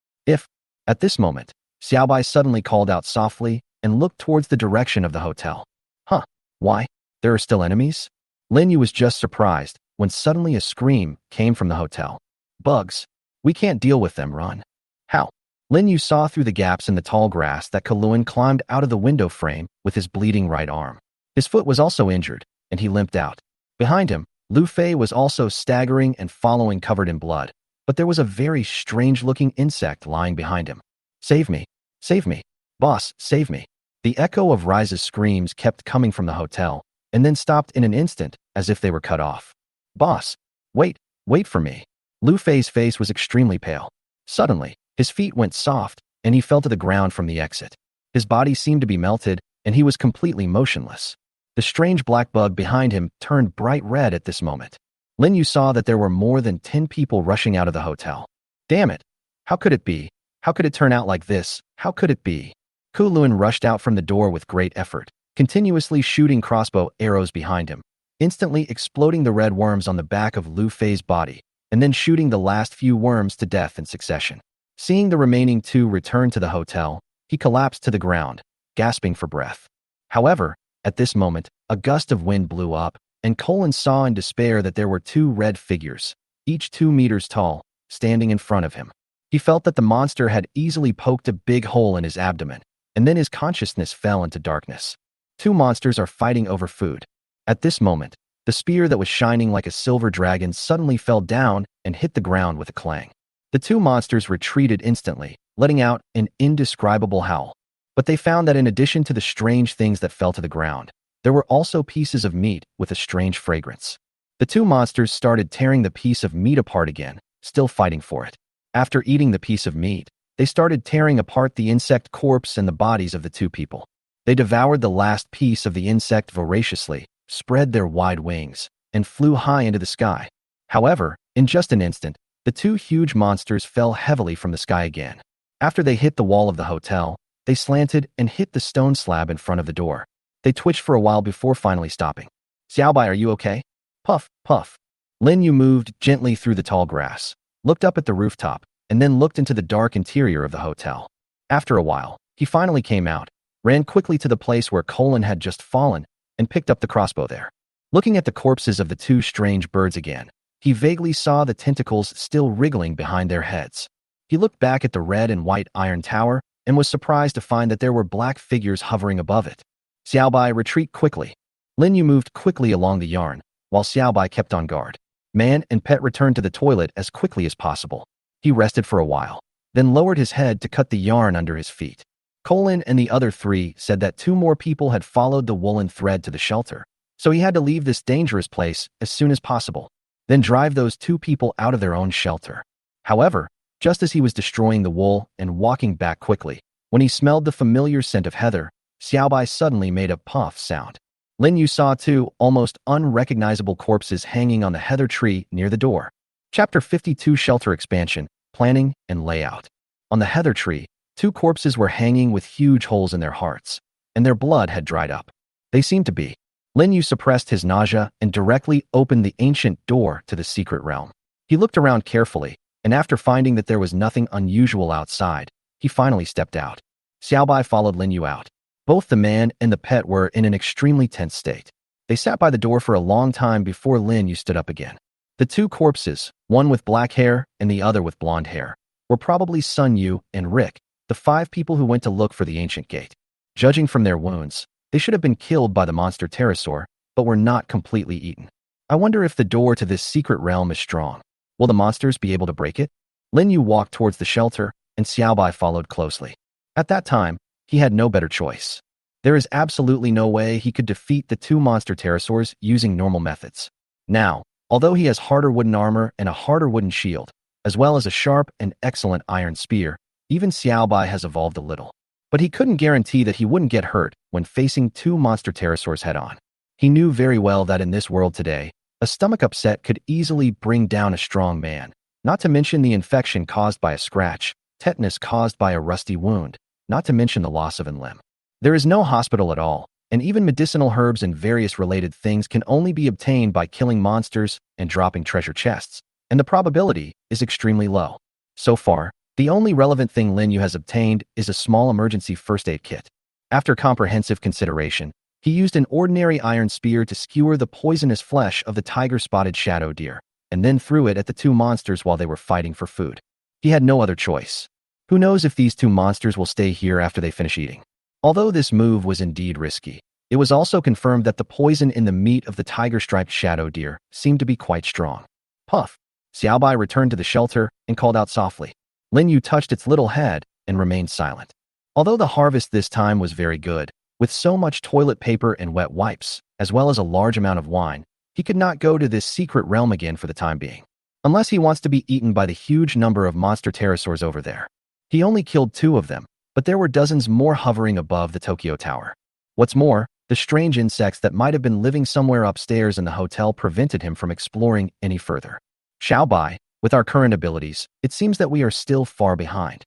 At this moment, Xiaobai suddenly called out softly and looked towards the direction of the hotel. Huh, why? There are still enemies? Lin Yu was just surprised when suddenly a scream came from the hotel. Bugs. We can't deal with them, run. How? Lin Yu saw through the gaps in the tall grass that Kuluan climbed out of the window frame with his bleeding right arm. His foot was also injured, and he limped out. Behind him, Lu Fei was also staggering and following covered in blood, but there was a very strange-looking insect lying behind him. Save me! Save me! Boss, save me! The echo of Rise's screams kept coming from the hotel, and then stopped in an instant as if they were cut off. Boss! Wait for me! Lu Fei's face was extremely pale. Suddenly, his feet went soft, and he fell to the ground from the exit. His body seemed to be melted, and he was completely motionless. The strange black bug behind him turned bright red at this moment. Lin Yu saw that there were more than 10 people rushing out of the hotel. Damn it! How could it be? How could it turn out like this? How could it be? Kuluan rushed out from the door with great effort, continuously shooting crossbow arrows behind him, instantly exploding the red worms on the back of Lu Fei's body, and then shooting the last few worms to death in succession. Seeing the remaining two return to the hotel, he collapsed to the ground, gasping for breath. However, at this moment, a gust of wind blew up, and Colin saw in despair that there were two red figures, each 2 meters tall, standing in front of him. He felt that the monster had easily poked a big hole in his abdomen, and then his consciousness fell into darkness. Two monsters are fighting over food. At this moment, the spear that was shining like a silver dragon suddenly fell down and hit the ground with a clang. The two monsters retreated instantly, letting out an indescribable howl. But they found that in addition to the strange things that fell to the ground, there were also pieces of meat with a strange fragrance. The two monsters started tearing the piece of meat apart again, still fighting for it. After eating the piece of meat, they started tearing apart the insect corpse and the bodies of the two people. They devoured the last piece of the insect voraciously, spread their wide wings, and flew high into the sky. However, in just an instant, the two huge monsters fell heavily from the sky again. After they hit the wall of the hotel, they slanted and hit the stone slab in front of the door. They twitched for a while before finally stopping. Xiaobai, are you okay? Puff, puff. Lin Yu moved gently through the tall grass, looked up at the rooftop, and then looked into the dark interior of the hotel. After a while, he finally came out, ran quickly to the place where Colin had just fallen, and picked up the crossbow there. Looking at the corpses of the two strange birds again, he vaguely saw the tentacles still wriggling behind their heads. He looked back at the red and white iron tower and was surprised to find that there were black figures hovering above it. Xiaobai, retreat quickly. Lin Yu moved quickly along the yarn, while Xiaobai kept on guard. Man and pet returned to the toilet as quickly as possible. He rested for a while, then lowered his head to cut the yarn under his feet. Colin and the other three said that 2 more people had followed the woolen thread to the shelter, so he had to leave this dangerous place as soon as possible, then drive those 2 people out of their own shelter. However, just as he was destroying the wool and walking back quickly, when he smelled the familiar scent of heather, Xiaobai suddenly made a puff sound. Lin Yu saw 2 almost unrecognizable corpses hanging on the heather tree near the door. Chapter 52 Shelter Expansion, Planning and Layout. On the heather tree, 2 corpses were hanging with huge holes in their hearts, and their blood had dried up. They seemed to be. Lin Yu suppressed his nausea and directly opened the ancient door to the secret realm. He looked around carefully, and after finding that there was nothing unusual outside, he finally stepped out. Xiaobai followed Lin Yu out. Both the man and the pet were in an extremely tense state. They sat by the door for a long time before Lin Yu stood up again. The 2 corpses, one with black hair and the other with blonde hair, were probably Sun Yu and Rick, the 5 people who went to look for the ancient gate. Judging from their wounds, they should have been killed by the monster pterosaur, but were not completely eaten. I wonder if the door to this secret realm is strong. Will the monsters be able to break it? Lin Yu walked towards the shelter, and Xiaobai followed closely. At that time, he had no better choice. There is absolutely no way he could defeat the 2 monster pterosaurs using normal methods. Now, although he has harder wooden armor and a harder wooden shield, as well as a sharp and excellent iron spear, even Xiaobai has evolved a little. But he couldn't guarantee that he wouldn't get hurt when facing 2 monster pterosaurs head-on. He knew very well that in this world today, a stomach upset could easily bring down a strong man, not to mention the infection caused by a scratch, tetanus caused by a rusty wound, not to mention the loss of a limb. There is no hospital at all, and even medicinal herbs and various related things can only be obtained by killing monsters and dropping treasure chests, and the probability is extremely low. So far, the only relevant thing Lin Yu has obtained is a small emergency first aid kit. After comprehensive consideration, he used an ordinary iron spear to skewer the poisonous flesh of the tiger-spotted shadow deer, and then threw it at the 2 monsters while they were fighting for food. He had no other choice. Who knows if these 2 monsters will stay here after they finish eating? Although this move was indeed risky, it was also confirmed that the poison in the meat of the tiger-striped shadow deer seemed to be quite strong. Puff! Xiaobai returned to the shelter and called out softly. Lin Yu touched its little head and remained silent. Although the harvest this time was very good, with so much toilet paper and wet wipes, as well as a large amount of wine, he could not go to this secret realm again for the time being. Unless he wants to be eaten by the huge number of monster pterosaurs over there. He only killed 2 of them, but there were dozens more hovering above the Tokyo Tower. What's more, the strange insects that might have been living somewhere upstairs in the hotel prevented him from exploring any further. Xiaobai, with our current abilities, it seems that we are still far behind.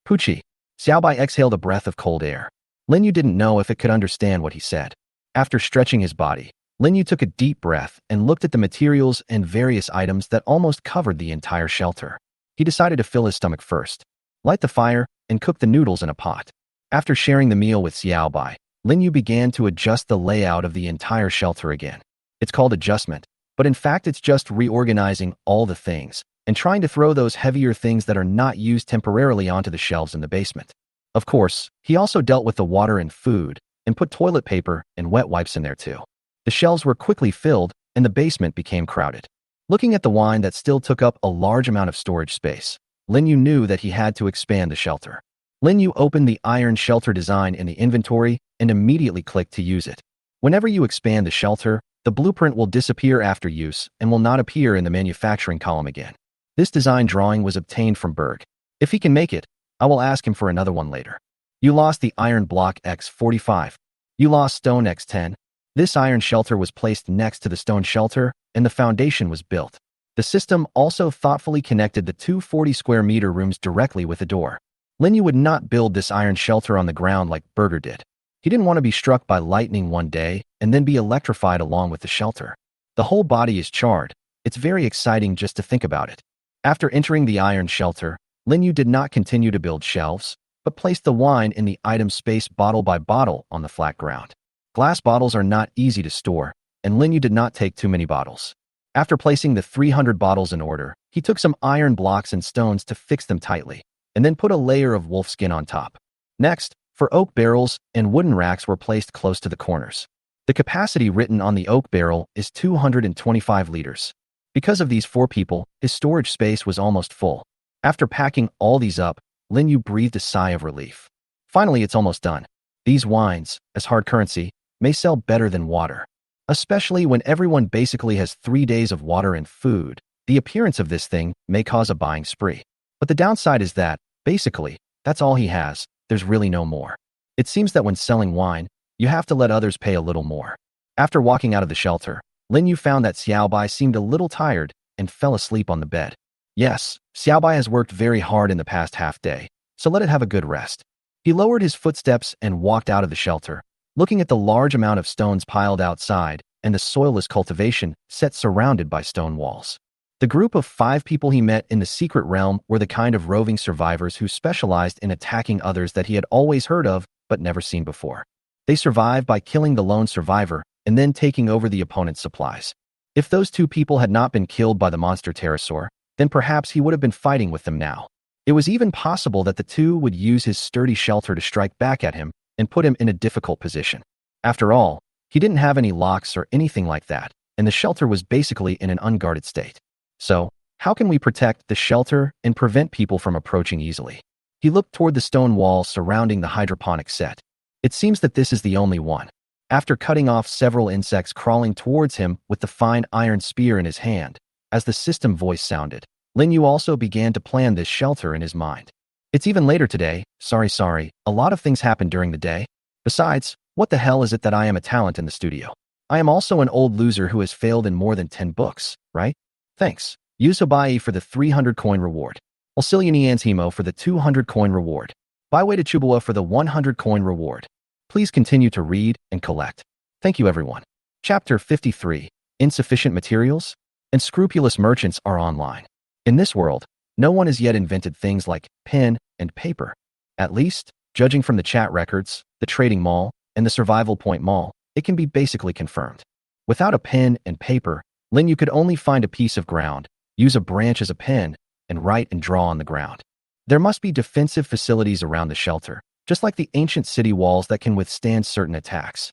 Pucci. Xiaobai exhaled a breath of cold air. Lin Yu didn't know if it could understand what he said. After stretching his body, Lin Yu took a deep breath and looked at the materials and various items that almost covered the entire shelter. He decided to fill his stomach first, light the fire, and cook the noodles in a pot. After sharing the meal with Xiaobai, Lin Yu began to adjust the layout of the entire shelter again. It's called adjustment, but in fact it's just reorganizing all the things and trying to throw those heavier things that are not used temporarily onto the shelves in the basement. Of course, he also dealt with the water and food and put toilet paper and wet wipes in there too. The shelves were quickly filled and the basement became crowded. Looking at the wine that still took up a large amount of storage space, Lin Yu knew that he had to expand the shelter. Lin Yu opened the iron shelter design in the inventory and immediately clicked to use it. Whenever you expand the shelter, the blueprint will disappear after use and will not appear in the manufacturing column again. This design drawing was obtained from Berg. If he can make it, I will ask him for another one later. You lost the iron block X45. You lost stone X10. This iron shelter was placed next to the stone shelter, and the foundation was built. The system also thoughtfully connected the two 40-square-meter rooms directly with the door. Lin Yu would not build this iron shelter on the ground like Berger did. He didn't want to be struck by lightning one day and then be electrified along with the shelter. The whole body is charred. It's very exciting just to think about it. After entering the iron shelter, Lin Yu did not continue to build shelves, but placed the wine in the item space bottle by bottle on the flat ground. Glass bottles are not easy to store, and Lin Yu did not take too many bottles. After placing the 300 bottles in order, he took some iron blocks and stones to fix them tightly, and then put a layer of wolf skin on top. Next, for oak barrels and wooden racks were placed close to the corners. The capacity written on the oak barrel is 225 liters. Because of these 4 people, his storage space was almost full. After packing all these up, Lin Yu breathed a sigh of relief. Finally, it's almost done. These wines, as hard currency, may sell better than water. Especially when everyone basically has 3 days of water and food, the appearance of this thing may cause a buying spree. But the downside is that, basically, that's all he has. There's really no more. It seems that when selling wine, you have to let others pay a little more. After walking out of the shelter, Lin Yu found that Xiaobai seemed a little tired and fell asleep on the bed. Yes, Xiaobai has worked very hard in the past half day, so let it have a good rest. He lowered his footsteps and walked out of the shelter, looking at the large amount of stones piled outside and the soilless cultivation set surrounded by stone walls. The group of 5 people he met in the secret realm were the kind of roving survivors who specialized in attacking others that he had always heard of but never seen before. They survived by killing the lone survivor and then taking over the opponent's supplies. If those 2 people had not been killed by the monster pterosaur, then perhaps he would have been fighting with them now. It was even possible that the 2 would use his sturdy shelter to strike back at him and put him in a difficult position. After all, he didn't have any locks or anything like that, and the shelter was basically in an unguarded state. So, how can we protect the shelter and prevent people from approaching easily? He looked toward the stone wall surrounding the hydroponic set. It seems that this is the only one. After cutting off several insects crawling towards him with the fine iron spear in his hand, as the system voice sounded, Lin Yu also began to plan this shelter in his mind. It's even later today. Sorry, a lot of things happened during the day. Besides, what the hell is it that I am a talent in the studio? I am also an old loser who has failed in more than 10 books, right? Thanks. Use Habai for the 300 coin reward. Alciliani Anzimo for the 200 coin reward. Byway to Chubua for the 100 coin reward. Please continue to read and collect. Thank you, everyone. Chapter 53. Insufficient materials? Unscrupulous merchants are online. In this world, no one has yet invented things like pen and paper. At least, judging from the chat records, the trading mall, and the survival point mall, it can be basically confirmed. Without a pen and paper, Lin Yu could only find a piece of ground, use a branch as a pen, and write and draw on the ground. There must be defensive facilities around the shelter, just like the ancient city walls that can withstand certain attacks.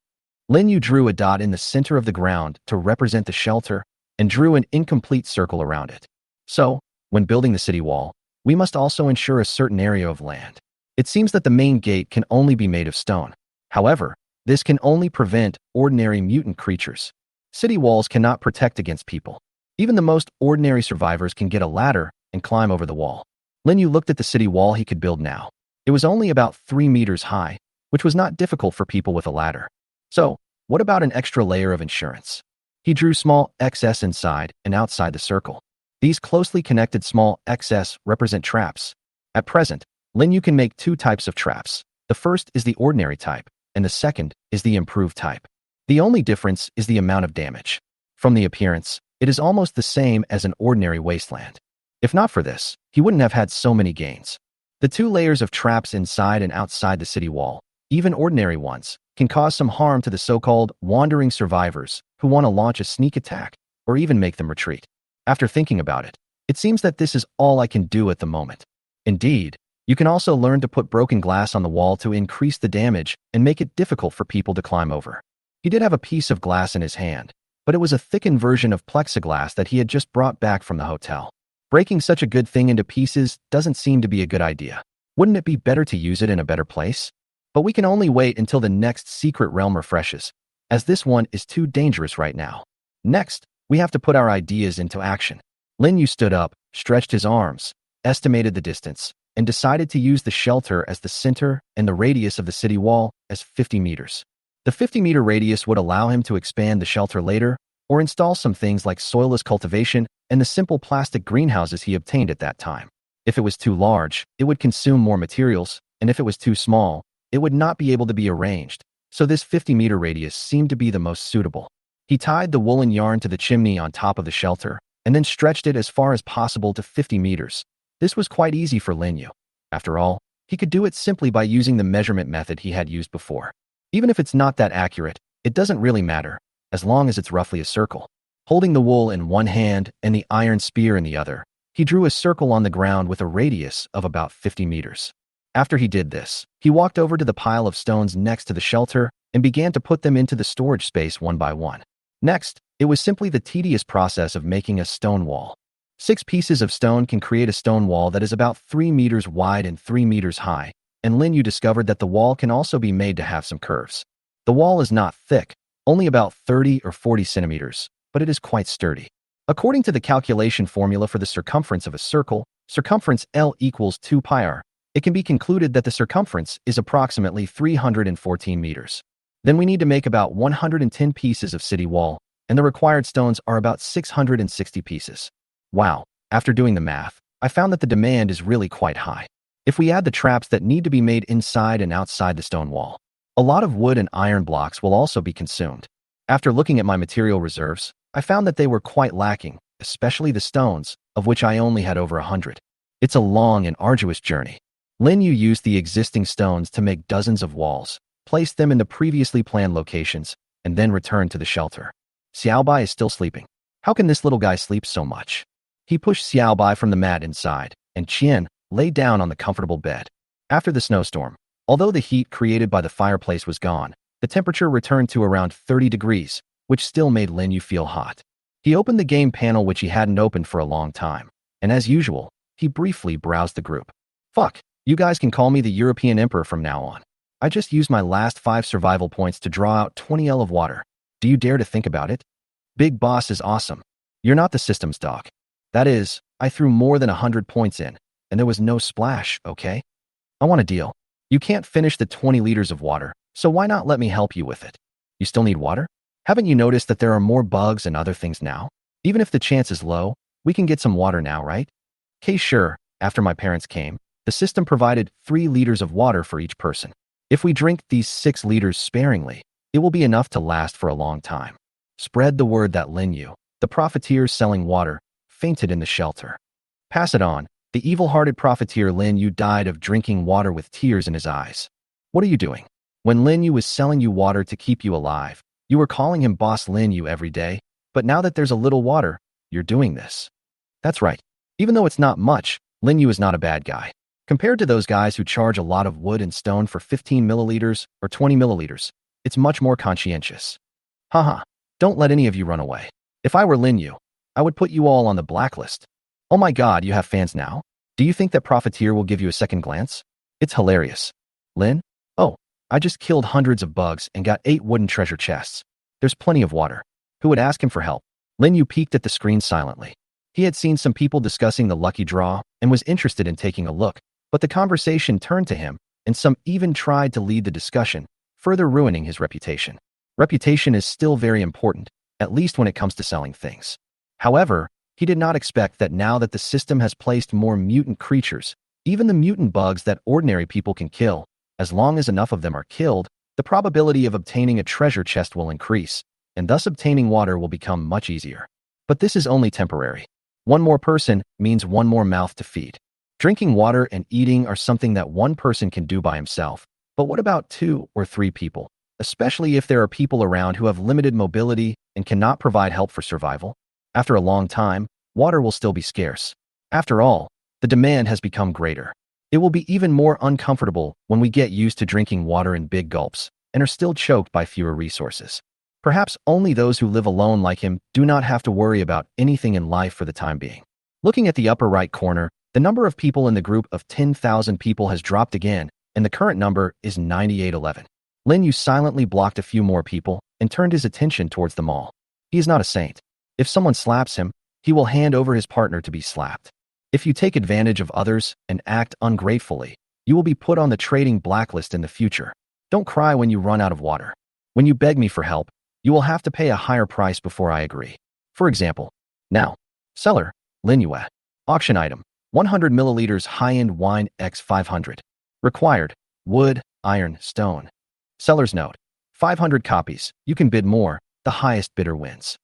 Lin Yu drew a dot in the center of the ground to represent the shelter and drew an incomplete circle around it. So, when building the city wall, we must also ensure a certain area of land. It seems that the main gate can only be made of stone. However, this can only prevent ordinary mutant creatures. City walls cannot protect against people. Even the most ordinary survivors can get a ladder and climb over the wall. Lin Yu looked at the city wall he could build now. It was only about 3 meters high, which was not difficult for people with a ladder. So, what about an extra layer of insurance? He drew small XS inside and outside the circle. These closely connected small XS represent traps. At present, Lin Yu can make 2 types of traps, The first is the ordinary type, and the second is the improved type. The only difference is the amount of damage. From the appearance, it is almost the same as an ordinary wasteland. If not for this, he wouldn't have had so many gains. The 2 layers of traps inside and outside the city wall, even ordinary ones, can cause some harm to the so-called wandering survivors who want to launch a sneak attack or even make them retreat. After thinking about it, it seems that this is all I can do at the moment. Indeed, you can also learn to put broken glass on the wall to increase the damage and make it difficult for people to climb over. He did have a piece of glass in his hand, but it was a thickened version of plexiglass that he had just brought back from the hotel. Breaking such a good thing into pieces doesn't seem to be a good idea. Wouldn't it be better to use it in a better place? But we can only wait until the next secret realm refreshes, as this one is too dangerous right now. Next, we have to put our ideas into action. Lin Yu stood up, stretched his arms, estimated the distance, and decided to use the shelter as the center and the radius of the city wall as 50 meters. The 50-meter radius would allow him to expand the shelter later or install some things like soilless cultivation and the simple plastic greenhouses he obtained at that time. If it was too large, it would consume more materials, and if it was too small, it would not be able to be arranged, so this 50-meter radius seemed to be the most suitable. He tied the woolen yarn to the chimney on top of the shelter, and then stretched it as far as possible to 50 meters. This was quite easy for Lin Yu. After all, he could do it simply by using the measurement method he had used before. Even if it's not that accurate, it doesn't really matter, as long as it's roughly a circle. Holding the wool in one hand and the iron spear in the other, he drew a circle on the ground with a radius of about 50 meters. After he did this, he walked over to the pile of stones next to the shelter and began to put them into the storage space one by one. Next, it was simply the tedious process of making a stone wall. 6 pieces of stone can create a stone wall that is about 3 meters wide and 3 meters high, and Lin Yu discovered that the wall can also be made to have some curves. The wall is not thick, only about 30 or 40 centimeters, but it is quite sturdy. According to the calculation formula for the circumference of a circle, circumference L equals 2 pi r, it can be concluded that the circumference is approximately 314 meters. Then we need to make about 110 pieces of city wall, and the required stones are about 660 pieces. Wow, after doing the math, I found that the demand is really quite high. If we add the traps that need to be made inside and outside the stone wall, a lot of wood and iron blocks will also be consumed. After looking at my material reserves, I found that they were quite lacking, especially the stones, of which I only had over 100. It's a long and arduous journey. Lin Yu used the existing stones to make dozens of walls, placed them in the previously planned locations, and then returned to the shelter. Xiaobai is still sleeping. How can this little guy sleep so much? He pushed Xiaobai from the mat inside, and Qian lay down on the comfortable bed. After the snowstorm, although the heat created by the fireplace was gone, the temperature returned to around 30 degrees, which still made Lin Yu feel hot. He opened the game panel which he hadn't opened for a long time, and as usual, he briefly browsed the group. Fuck, you guys can call me the European Emperor from now on. I just used my last 5 survival points to draw out 20 L of water. Do you dare to think about it? Big Boss is awesome. You're not the systems dog. That is, I threw more than 100 points in, and there was no splash, okay? I want a deal. You can't finish the 20 liters of water, so why not let me help you with it? You still need water? Haven't you noticed that there are more bugs and other things now? Even if the chance is low, we can get some water now, right? Okay, sure. After my parents came, the system provided 3 liters of water for each person. If we drink these 6 liters sparingly, it will be enough to last for a long time. Spread the word that Lin Yu, the profiteer selling water, fainted in the shelter. Pass it on. The evil-hearted profiteer Lin Yu died of drinking water with tears in his eyes. What are you doing? When Lin Yu was selling you water to keep you alive, you were calling him Boss Lin Yu every day, but now that there's a little water, you're doing this. That's right. Even though it's not much, Lin Yu is not a bad guy. Compared to those guys who charge a lot of wood and stone for 15 milliliters or 20 milliliters, it's much more conscientious. Haha, don't let any of you run away. If I were Lin Yu, I would put you all on the blacklist. Oh my god, you have fans now? Do you think that Profiteer will give you a second glance? It's hilarious. Lin? Oh, I just killed hundreds of bugs and got 8 wooden treasure chests. There's plenty of water. Who would ask him for help? Lin Yu peeked at the screen silently. He had seen some people discussing the lucky draw and was interested in taking a look, but the conversation turned to him, and some even tried to lead the discussion, further ruining his reputation. Reputation is still very important, at least when it comes to selling things. However, he did not expect that now that the system has placed more mutant creatures, even the mutant bugs that ordinary people can kill, As long as enough of them are killed, the probability of obtaining a treasure chest will increase, and thus obtaining water will become much easier. But this is only temporary. One more person means one more mouth to feed. Drinking water and eating are something that one person can do by himself. But what about 2 or 3 people? Especially if there are people around who have limited mobility and cannot provide help for survival? After a long time, water will still be scarce. After all, the demand has become greater. It will be even more uncomfortable when we get used to drinking water in big gulps and are still choked by fewer resources. Perhaps only those who live alone like him do not have to worry about anything in life for the time being. Looking at the upper right corner, the number of people in the group of 10,000 people has dropped again, and the current number is 9811. Lin Yu silently blocked a few more people and turned his attention towards them all. He is not a saint. If someone slaps him, he will hand over his partner to be slapped. If you take advantage of others and act ungratefully, you will be put on the trading blacklist in the future. Don't cry when you run out of water. When you beg me for help, you will have to pay a higher price before I agree. For example, now, seller, Lin Yu. Auction item, 100 milliliters high-end wine x 500. Required, wood, iron, stone. Seller's note, 500 copies. You can bid more. The highest bidder wins.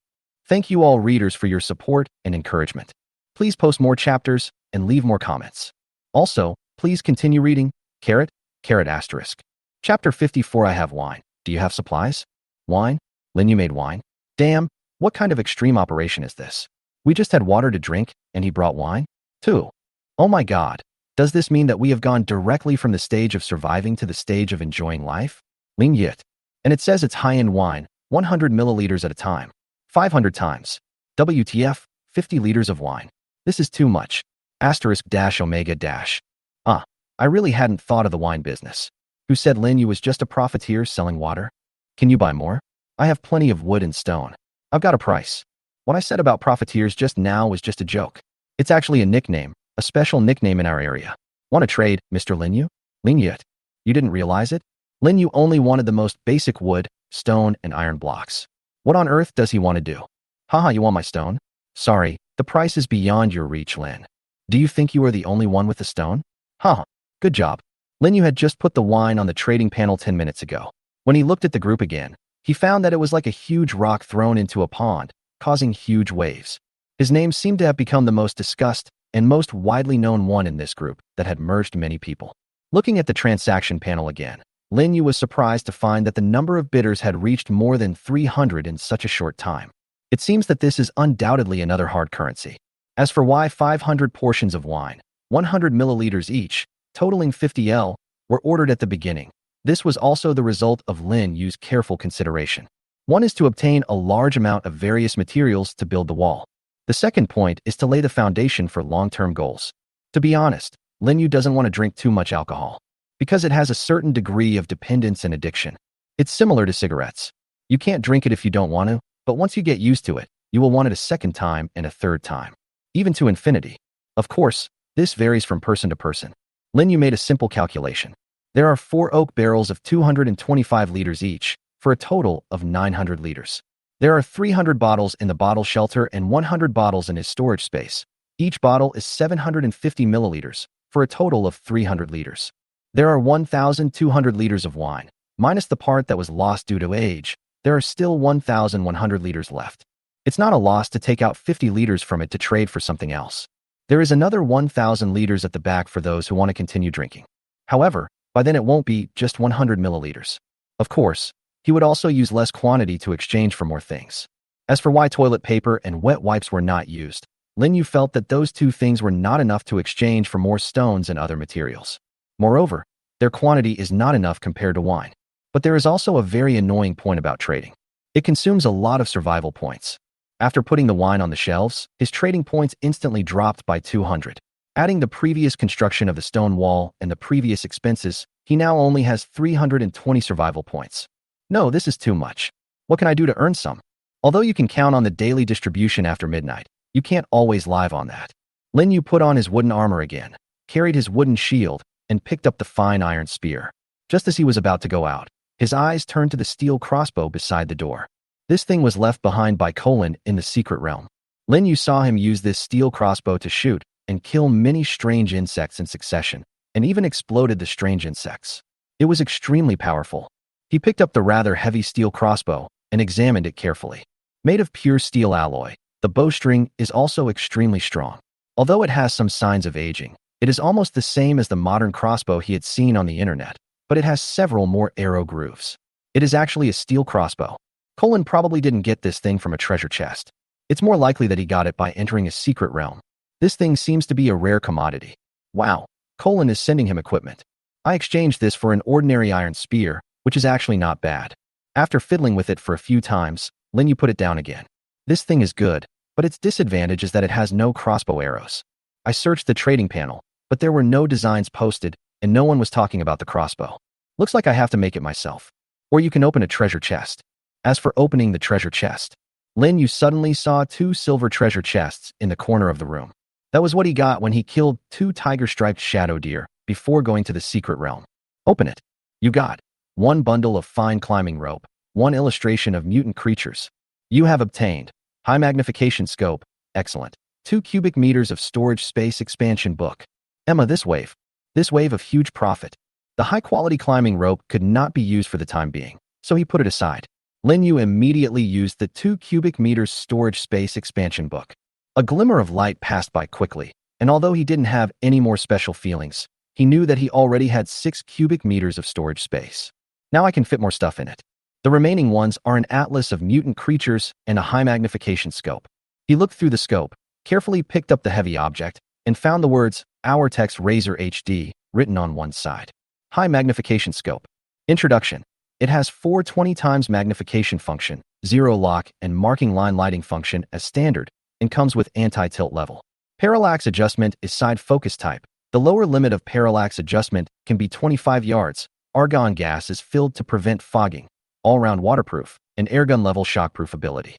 Thank you all readers for your support and encouragement. Please post more chapters and leave more comments. Also, please continue reading. Carrot, asterisk. Chapter 54. I have wine. Do you have supplies? Wine? Lin Yu made wine? Damn, what kind of extreme operation is this? We just had water to drink, and he brought wine? Too. Oh my god. Does this mean that we have gone directly from the stage of surviving to the stage of enjoying life? Ling Yit. And it says it's high-end wine, 100 milliliters at a time. 500 times. WTF, 50 liters of wine. This is too much. Asterisk dash omega dash. I really hadn't thought of the wine business. Who said Lin Yu was just a profiteer selling water? Can you buy more? I have plenty of wood and stone. I've got a price. What I said about profiteers just now was just a joke. It's actually a nickname, a special nickname in our area. Want to trade, Mr. Lin Yu? Ling Yit. You didn't realize it? Lin Yu only wanted the most basic wood, stone, and iron blocks. What on earth does he want to do? Haha, you want my stone? Sorry, the price is beyond your reach, Lin. Do you think you are the only one with the stone? Haha, good job. Lin Yu had just put the wine on the trading panel 10 minutes ago. When he looked at the group again, he found that it was like a huge rock thrown into a pond, causing huge waves. His name seemed to have become the most discussed and most widely known one in this group that had merged many people. Looking at the transaction panel again, Lin Yu was surprised to find that the number of bidders had reached more than 300 in such a short time. It seems that this is undoubtedly another hard currency. As for why 500 portions of wine, 100 milliliters each, totaling 50 L, were ordered at the beginning, this was also the result of Lin Yu's careful consideration. One is to obtain a large amount of various materials to build the wall. The second point is to lay the foundation for long-term goals. To be honest, Lin Yu doesn't want to drink too much alcohol, because it has a certain degree of dependence and addiction. It's similar to cigarettes. You can't drink it if you don't want to, but once you get used to it, you will want it a second time and a third time, even to infinity. Of course, this varies from person to person. Lin Yu made a simple calculation. There are 4 oak barrels of 225 liters each, for a total of 900 liters. There are 300 bottles in the bottle shelter and 100 bottles in his storage space. Each bottle is 750 milliliters, for a total of 300 liters. There are 1,200 liters of wine, minus the part that was lost due to age. There are still 1,100 liters left. It's not a loss to take out 50 liters from it to trade for something else. There is another 1,000 liters at the back for those who want to continue drinking. However, by then it won't be just 100 milliliters. Of course, he would also use less quantity to exchange for more things. As for why toilet paper and wet wipes were not used, Lin Yu felt that those two things were not enough to exchange for more stones and other materials. Moreover, their quantity is not enough compared to wine. But there is also a very annoying point about trading. It consumes a lot of survival points. After putting the wine on the shelves, his trading points instantly dropped by 200. Adding the previous construction of the stone wall and the previous expenses, he now only has 320 survival points. No, this is too much. What can I do to earn some? Although you can count on the daily distribution after midnight, you can't always live on that. Lin Yu put on his wooden armor again, carried his wooden shield, and picked up the fine iron spear. Just as he was about to go out, his eyes turned to the steel crossbow beside the door. This thing was left behind by Colin in the secret realm. Lin Yu saw him use this steel crossbow to shoot and kill many strange insects in succession, and even exploded the strange insects. It was extremely powerful. He picked up the rather heavy steel crossbow and examined it carefully. Made of pure steel alloy, the bowstring is also extremely strong. Although it has some signs of aging, it is almost the same as the modern crossbow he had seen on the internet, but it has several more arrow grooves. It is actually a steel crossbow. Colin probably didn't get this thing from a treasure chest. It's more likely that he got it by entering a secret realm. This thing seems to be a rare commodity. Wow, Colin is sending him equipment. I exchanged this for an ordinary iron spear, which is actually not bad. After fiddling with it for a few times, Lin Yu put it down again. This thing is good, but its disadvantage is that it has no crossbow arrows. I searched the trading panel, but there were no designs posted, and no one was talking about the crossbow. Looks like I have to make it myself. Or you can open a treasure chest. As for opening the treasure chest, Lin Yu suddenly saw 2 silver treasure chests in the corner of the room. That was what he got when he killed 2 tiger-striped shadow deer before going to the secret realm. Open it. You got 1 bundle of fine climbing rope, 1 illustration of mutant creatures. You have obtained high magnification scope, excellent. 2 cubic meters of storage space expansion book. Emma, this wave of huge profit. The high-quality climbing rope could not be used for the time being, so he put it aside. Lin Yu immediately used the 2 cubic meters storage space expansion book. A glimmer of light passed by quickly, and although he didn't have any more special feelings, he knew that he already had 6 cubic meters of storage space. Now I can fit more stuff in it. The remaining ones are an atlas of mutant creatures and a high magnification scope. He looked through the scope, carefully picked up the heavy object, and found the words, Our Text Razor HD, written on one side. High magnification scope. Introduction. It has 420 times magnification function, 0 lock, and marking line lighting function as standard, and comes with anti-tilt level. Parallax adjustment is side focus type. The lower limit of parallax adjustment can be 25 yards. Argon gas is filled to prevent fogging. All-round waterproof, and airgun level shockproof ability.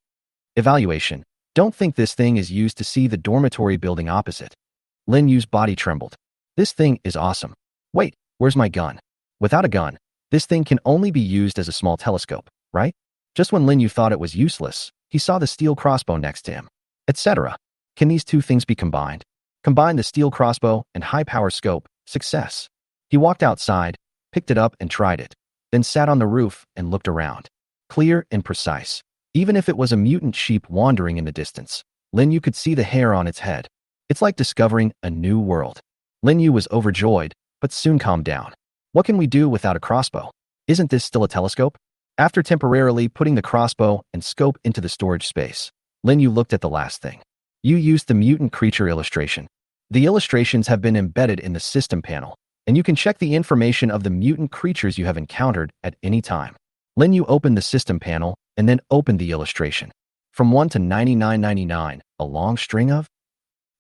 Evaluation. Don't think this thing is used to see the dormitory building opposite. Lin Yu's body trembled. This thing is awesome. Wait, where's my gun? Without a gun, this thing can only be used as a small telescope, right? Just when Lin Yu thought it was useless, he saw the steel crossbow next to him. Etc. Can these 2 things be combined? Combine the steel crossbow and high-power scope. Success. He walked outside, picked it up and tried it, then sat on the roof and looked around. Clear and precise. Even if it was a mutant sheep wandering in the distance, Lin Yu could see the hair on its head. It's like discovering a new world. Lin Yu was overjoyed, but soon calmed down. What can we do without a crossbow? Isn't this still a telescope? After temporarily putting the crossbow and scope into the storage space, Lin Yu looked at the last thing. You used the mutant creature illustration. The illustrations have been embedded in the system panel, and you can check the information of the mutant creatures you have encountered at any time. Lin Yu opened the system panel and then opened the illustration. From 1 to 9999, a long string of?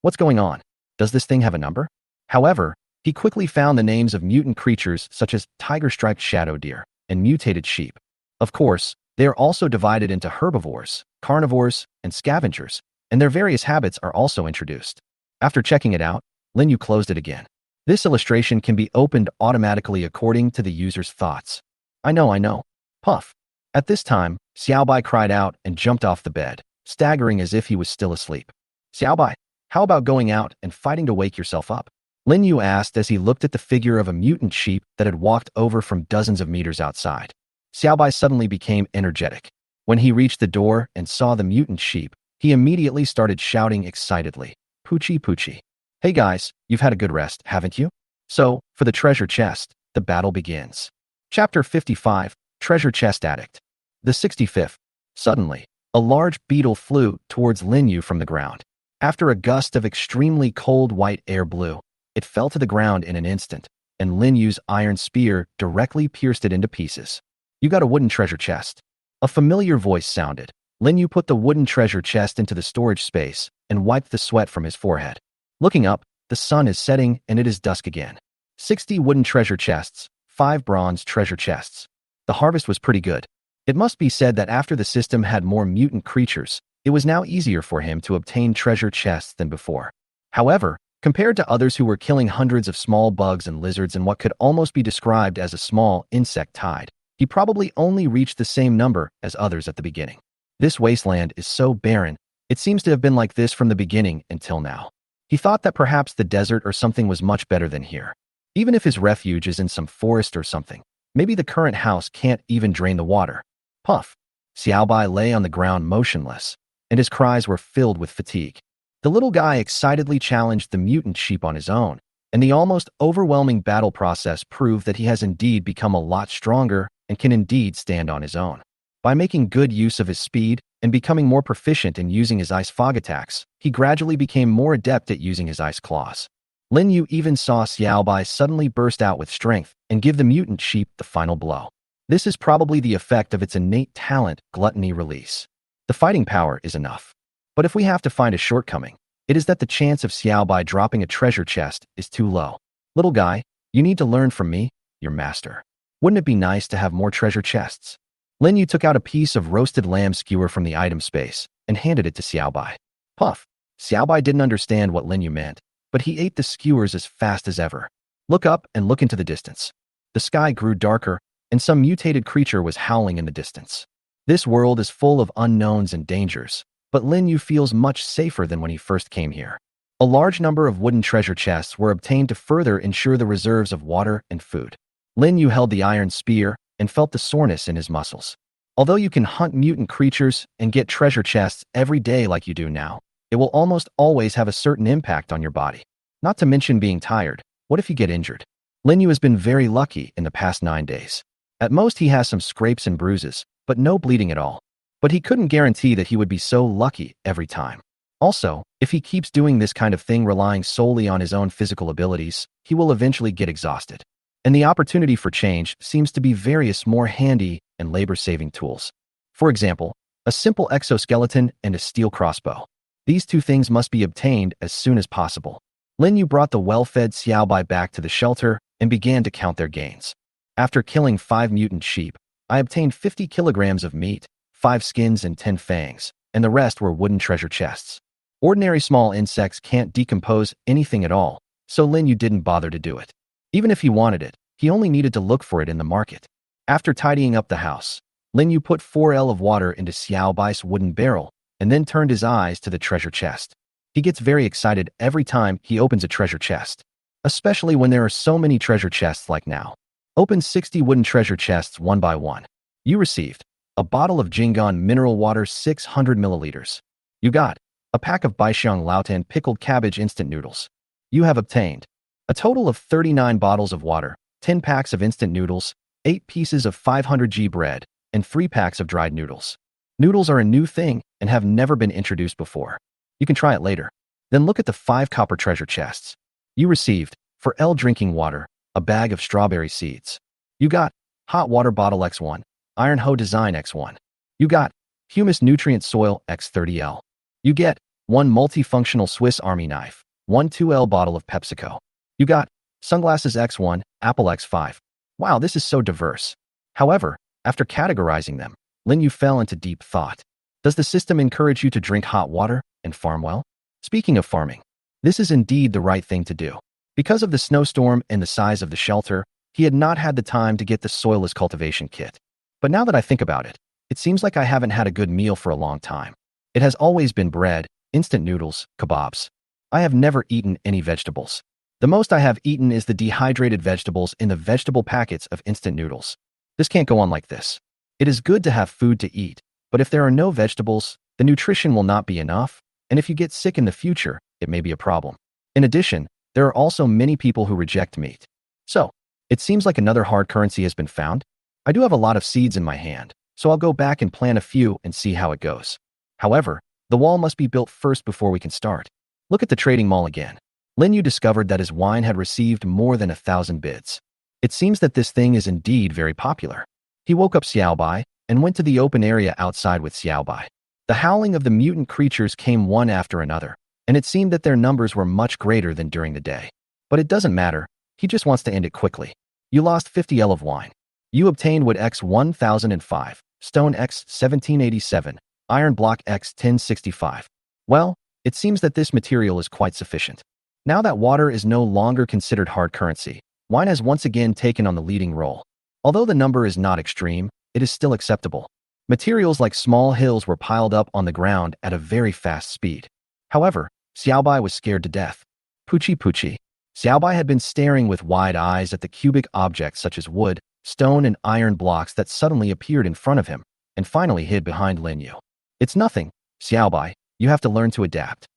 What's going on? Does this thing have a number? However, he quickly found the names of mutant creatures such as tiger-striped shadow deer and mutated sheep. Of course, they are also divided into herbivores, carnivores, and scavengers, and their various habits are also introduced. After checking it out, Lin Yu closed it again. This illustration can be opened automatically according to the user's thoughts. I know. Puff. At this time, Xiaobai cried out and jumped off the bed, staggering as if he was still asleep. Xiaobai, how about going out and fighting to wake yourself up? Lin Yu asked as he looked at the figure of a mutant sheep that had walked over from dozens of meters outside. Xiaobai suddenly became energetic. When he reached the door and saw the mutant sheep, he immediately started shouting excitedly, Poochie Poochie. Hey guys, you've had a good rest, haven't you? So, for the treasure chest, the battle begins. Chapter 55, Treasure Chest Addict. The 65th. Suddenly, a large beetle flew towards Lin Yu from the ground. After a gust of extremely cold white air blew, it fell to the ground in an instant, and Lin Yu's iron spear directly pierced it into pieces. You got a wooden treasure chest. A familiar voice sounded. Lin Yu put the wooden treasure chest into the storage space and wiped the sweat from his forehead. Looking up, the sun is setting and it is dusk again. 60 wooden treasure chests, 5 bronze treasure chests. The harvest was pretty good. It must be said that after the system had more mutant creatures, it was now easier for him to obtain treasure chests than before. However, compared to others who were killing hundreds of small bugs and lizards in what could almost be described as a small insect tide, he probably only reached the same number as others at the beginning. This wasteland is so barren, it seems to have been like this from the beginning until now. He thought that perhaps the desert or something was much better than here. Even if his refuge is in some forest or something, Maybe the current house can't even drain the water. Puff. Xiaobai lay on the ground motionless, and his cries were filled with fatigue. The little guy excitedly challenged the mutant sheep on his own, and the almost overwhelming battle process proved that he has indeed become a lot stronger and can indeed stand on his own. By making good use of his speed and becoming more proficient in using his ice fog attacks, he gradually became more adept at using his ice claws. Lin Yu even saw Xiaobai suddenly burst out with strength and give the mutant sheep the final blow. This is probably the effect of its innate talent, gluttony release. The fighting power is enough. But if we have to find a shortcoming, it is that the chance of Xiaobai dropping a treasure chest is too low. Little guy, you need to learn from me, your master. Wouldn't it be nice to have more treasure chests? Lin Yu took out a piece of roasted lamb skewer from the item space and handed it to Xiaobai. Puff. Xiaobai didn't understand what Lin Yu meant, but he ate the skewers as fast as ever. Look up and look into the distance. The sky grew darker, and some mutated creature was howling in the distance. This world is full of unknowns and dangers, but Lin Yu feels much safer than when he first came here. A large number of wooden treasure chests were obtained to further ensure the reserves of water and food. Lin Yu held the iron spear and felt the soreness in his muscles. Although you can hunt mutant creatures and get treasure chests every day like you do now, it will almost always have a certain impact on your body. Not to mention being tired. What if you get injured? Lin Yu has been very lucky in the past 9 days. At most he has some scrapes and bruises, but no bleeding at all. But he couldn't guarantee that he would be so lucky every time. Also, if he keeps doing this kind of thing relying solely on his own physical abilities, he will eventually get exhausted. And the opportunity for change seems to be various more handy and labor-saving tools. For example, a simple exoskeleton and a steel crossbow. These two things must be obtained as soon as possible. Lin Yu brought the well-fed Xiaobai back to the shelter and began to count their gains. After killing 5 mutant sheep, I obtained 50 kilograms of meat, 5 skins and 10 fangs, and the rest were wooden treasure chests. Ordinary small insects can't decompose anything at all, so Lin Yu didn't bother to do it. Even if he wanted it, he only needed to look for it in the market. After tidying up the house, Lin Yu put 4 L of water into Xiaobai's wooden barrel and then turned his eyes to the treasure chest. He gets very excited every time he opens a treasure chest, especially when there are so many treasure chests like now. Open 60 wooden treasure chests one by one. You received a bottle of Jinggan mineral water 600 milliliters. You got a pack of Baixiang Laotan pickled cabbage instant noodles. You have obtained a total of 39 bottles of water, 10 packs of instant noodles, 8 pieces of 500g bread, and 3 packs of dried noodles. Noodles are a new thing and have never been introduced before. You can try it later. Then look at the 5 copper treasure chests. You received, for L drinking water, a bag of strawberry seeds. You got hot water bottle X1, iron hoe design X1. You got humus nutrient soil X30L. You get 1 multifunctional Swiss Army knife, 1 2L bottle of PepsiCo. You got sunglasses X1, Apple X5. Wow, this is so diverse. However, after categorizing them, Lin Yu fell into deep thought. Does the system encourage you to drink hot water and farm well? Speaking of farming, this is indeed the right thing to do. Because of the snowstorm and the size of the shelter, he had not had the time to get the soilless cultivation kit. But now that I think about it, it seems like I haven't had a good meal for a long time. It has always been bread, instant noodles, kebabs. I have never eaten any vegetables. The most I have eaten is the dehydrated vegetables in the vegetable packets of instant noodles. This can't go on like this. It is good to have food to eat, but if there are no vegetables, the nutrition will not be enough, and if you get sick in the future, it may be a problem. In addition, there are also many people who reject meat. So, it seems like another hard currency has been found. I do have a lot of seeds in my hand, so I'll go back and plant a few and see how it goes. However, the wall must be built first before we can start. Look at the trading mall again. Lin Yu discovered that his wine had received more than 1,000 bids. It seems that this thing is indeed very popular. He woke up Xiaobai and went to the open area outside with Xiaobai. The howling of the mutant creatures came one after another, and it seemed that their numbers were much greater than during the day. But it doesn't matter. He just wants to end it quickly. You lost 50 L of wine. You obtained wood X 1005, stone X 1787, iron block X 1065. Well, it seems that this material is quite sufficient. Now that water is no longer considered hard currency, wine has once again taken on the leading role. Although the number is not extreme, it is still acceptable. Materials like small hills were piled up on the ground at a very fast speed. However, Xiaobai was scared to death. Puchi Puchi. Xiaobai had been staring with wide eyes at the cubic objects such as wood, stone and iron blocks that suddenly appeared in front of him and finally hid behind Lin Yu. It's nothing, Xiaobai. You have to learn to adapt.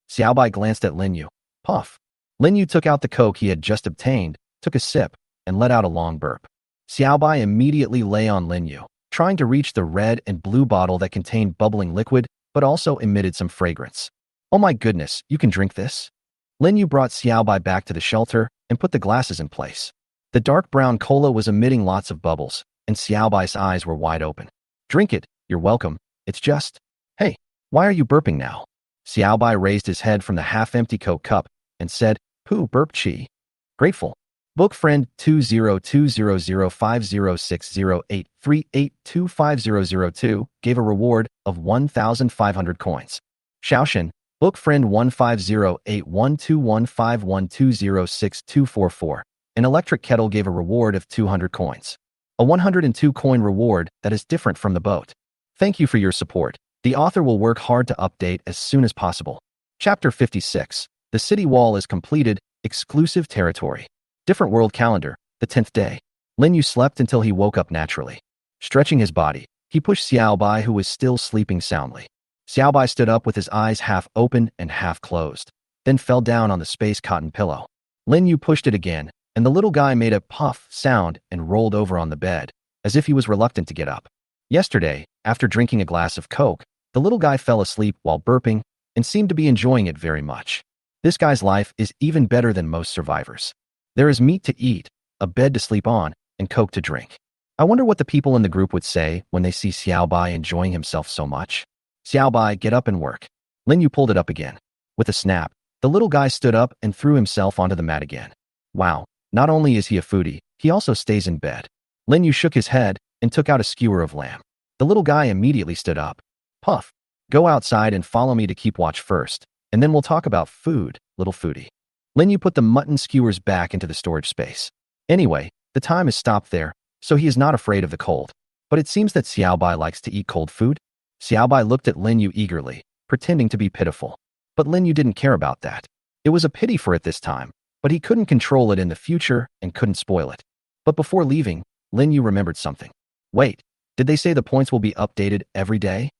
Xiaobai glanced at Lin Yu. Puff. Lin Yu took out the coke he had just obtained, took a sip, and let out a long burp. Xiaobai immediately lay on Lin Yu, trying to reach the red and blue bottle that contained bubbling liquid, but also emitted some fragrance. Oh my goodness, you can drink this? Lin Yu brought Xiaobai back to the shelter and put the glasses in place. The dark brown cola was emitting lots of bubbles, and Xiaobai's eyes were wide open. Drink it, you're welcome. It's just… Hey, why are you burping now? Xiaobai raised his head from the half-empty Coke cup and said, Pooh, burp chi. Grateful. Book friend 20200506083825002 gave a reward of 1,500 coins. Xiaoshan, book friend 150812151206244. An electric kettle gave a reward of 200 coins. A 102 coin reward that is different from the boat. Thank you for your support. The author will work hard to update as soon as possible. Chapter 56. The city wall is completed. Exclusive territory. Different world calendar. The 10th day. Lin Yu slept until he woke up naturally. Stretching his body, he pushed Xiaobai, who was still sleeping soundly. Xiaobai stood up with his eyes half open and half closed, then fell down on the space cotton pillow. Lin Yu pushed it again, and the little guy made a puff sound and rolled over on the bed, as if he was reluctant to get up. Yesterday, after drinking a glass of Coke, the little guy fell asleep while burping and seemed to be enjoying it very much. This guy's life is even better than most survivors. There is meat to eat, a bed to sleep on, and Coke to drink. I wonder what the people in the group would say when they see Xiaobai enjoying himself so much. Xiaobai, get up and work. Lin Yu pulled it up again. With a snap, the little guy stood up and threw himself onto the mat again. Wow, not only is he a foodie, he also stays in bed. Lin Yu shook his head and took out a skewer of lamb. The little guy immediately stood up. Puff. Go outside and follow me to keep watch first, and then we'll talk about food, little foodie. Lin Yu put the mutton skewers back into the storage space. Anyway, the time has stopped there, so he is not afraid of the cold. But it seems that Xiaobai likes to eat cold food. Xiaobai looked at Lin Yu eagerly, pretending to be pitiful. But Lin Yu didn't care about that. It was a pity for it this time, but he couldn't control it in the future and couldn't spoil it. But before leaving, Lin Yu remembered something. Wait, did they say the points will be updated every day?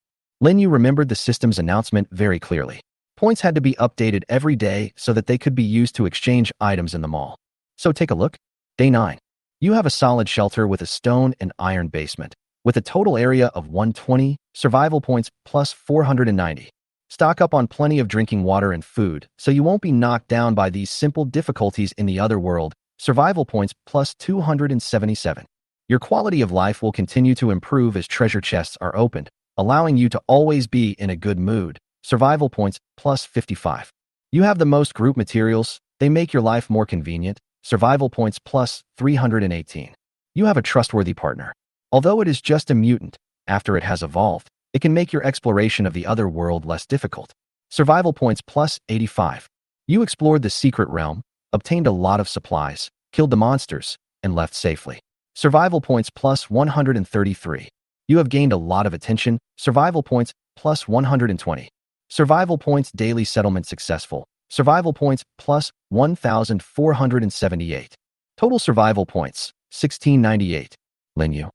Lin Yu remembered the system's announcement very clearly. Points had to be updated every day so that they could be used to exchange items in the mall. So take a look. Day 9. You have a solid shelter with a stone and iron basement, with a total area of 120, survival points plus 490. Stock up on plenty of drinking water and food, so you won't be knocked down by these simple difficulties in the other world. Survival points plus 277. Your quality of life will continue to improve as treasure chests are opened, allowing you to always be in a good mood. Survival points plus 55. You have the most group materials. They make your life more convenient. Survival points plus 318. You have a trustworthy partner. Although it is just a mutant, after it has evolved, it can make your exploration of the other world less difficult. Survival points plus 85. You explored the secret realm, obtained a lot of supplies, killed the monsters, and left safely. Survival points plus 133. You have gained a lot of attention. Survival points plus 120. Survival points daily settlement successful. Survival points plus 1,478. Total survival points 1698. Lin Yu.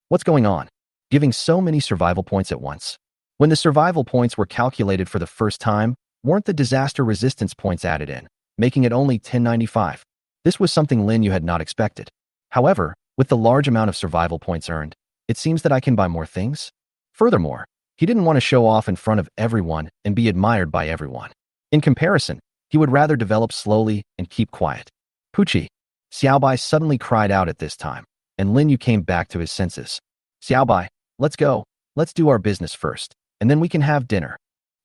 What's going on? Giving so many survival points at once. When the survival points were calculated for the first time, weren't the disaster resistance points added in, making it only 1095? This was something Lin Yu had not expected. However, with the large amount of survival points earned, it seems that I can buy more things. Furthermore, he didn't want to show off in front of everyone and be admired by everyone. In comparison, he would rather develop slowly and keep quiet. Pucci. Xiaobai suddenly cried out at this time, and Lin Yu came back to his senses. Xiaobai, let's go. Let's do our business first, and then we can have dinner.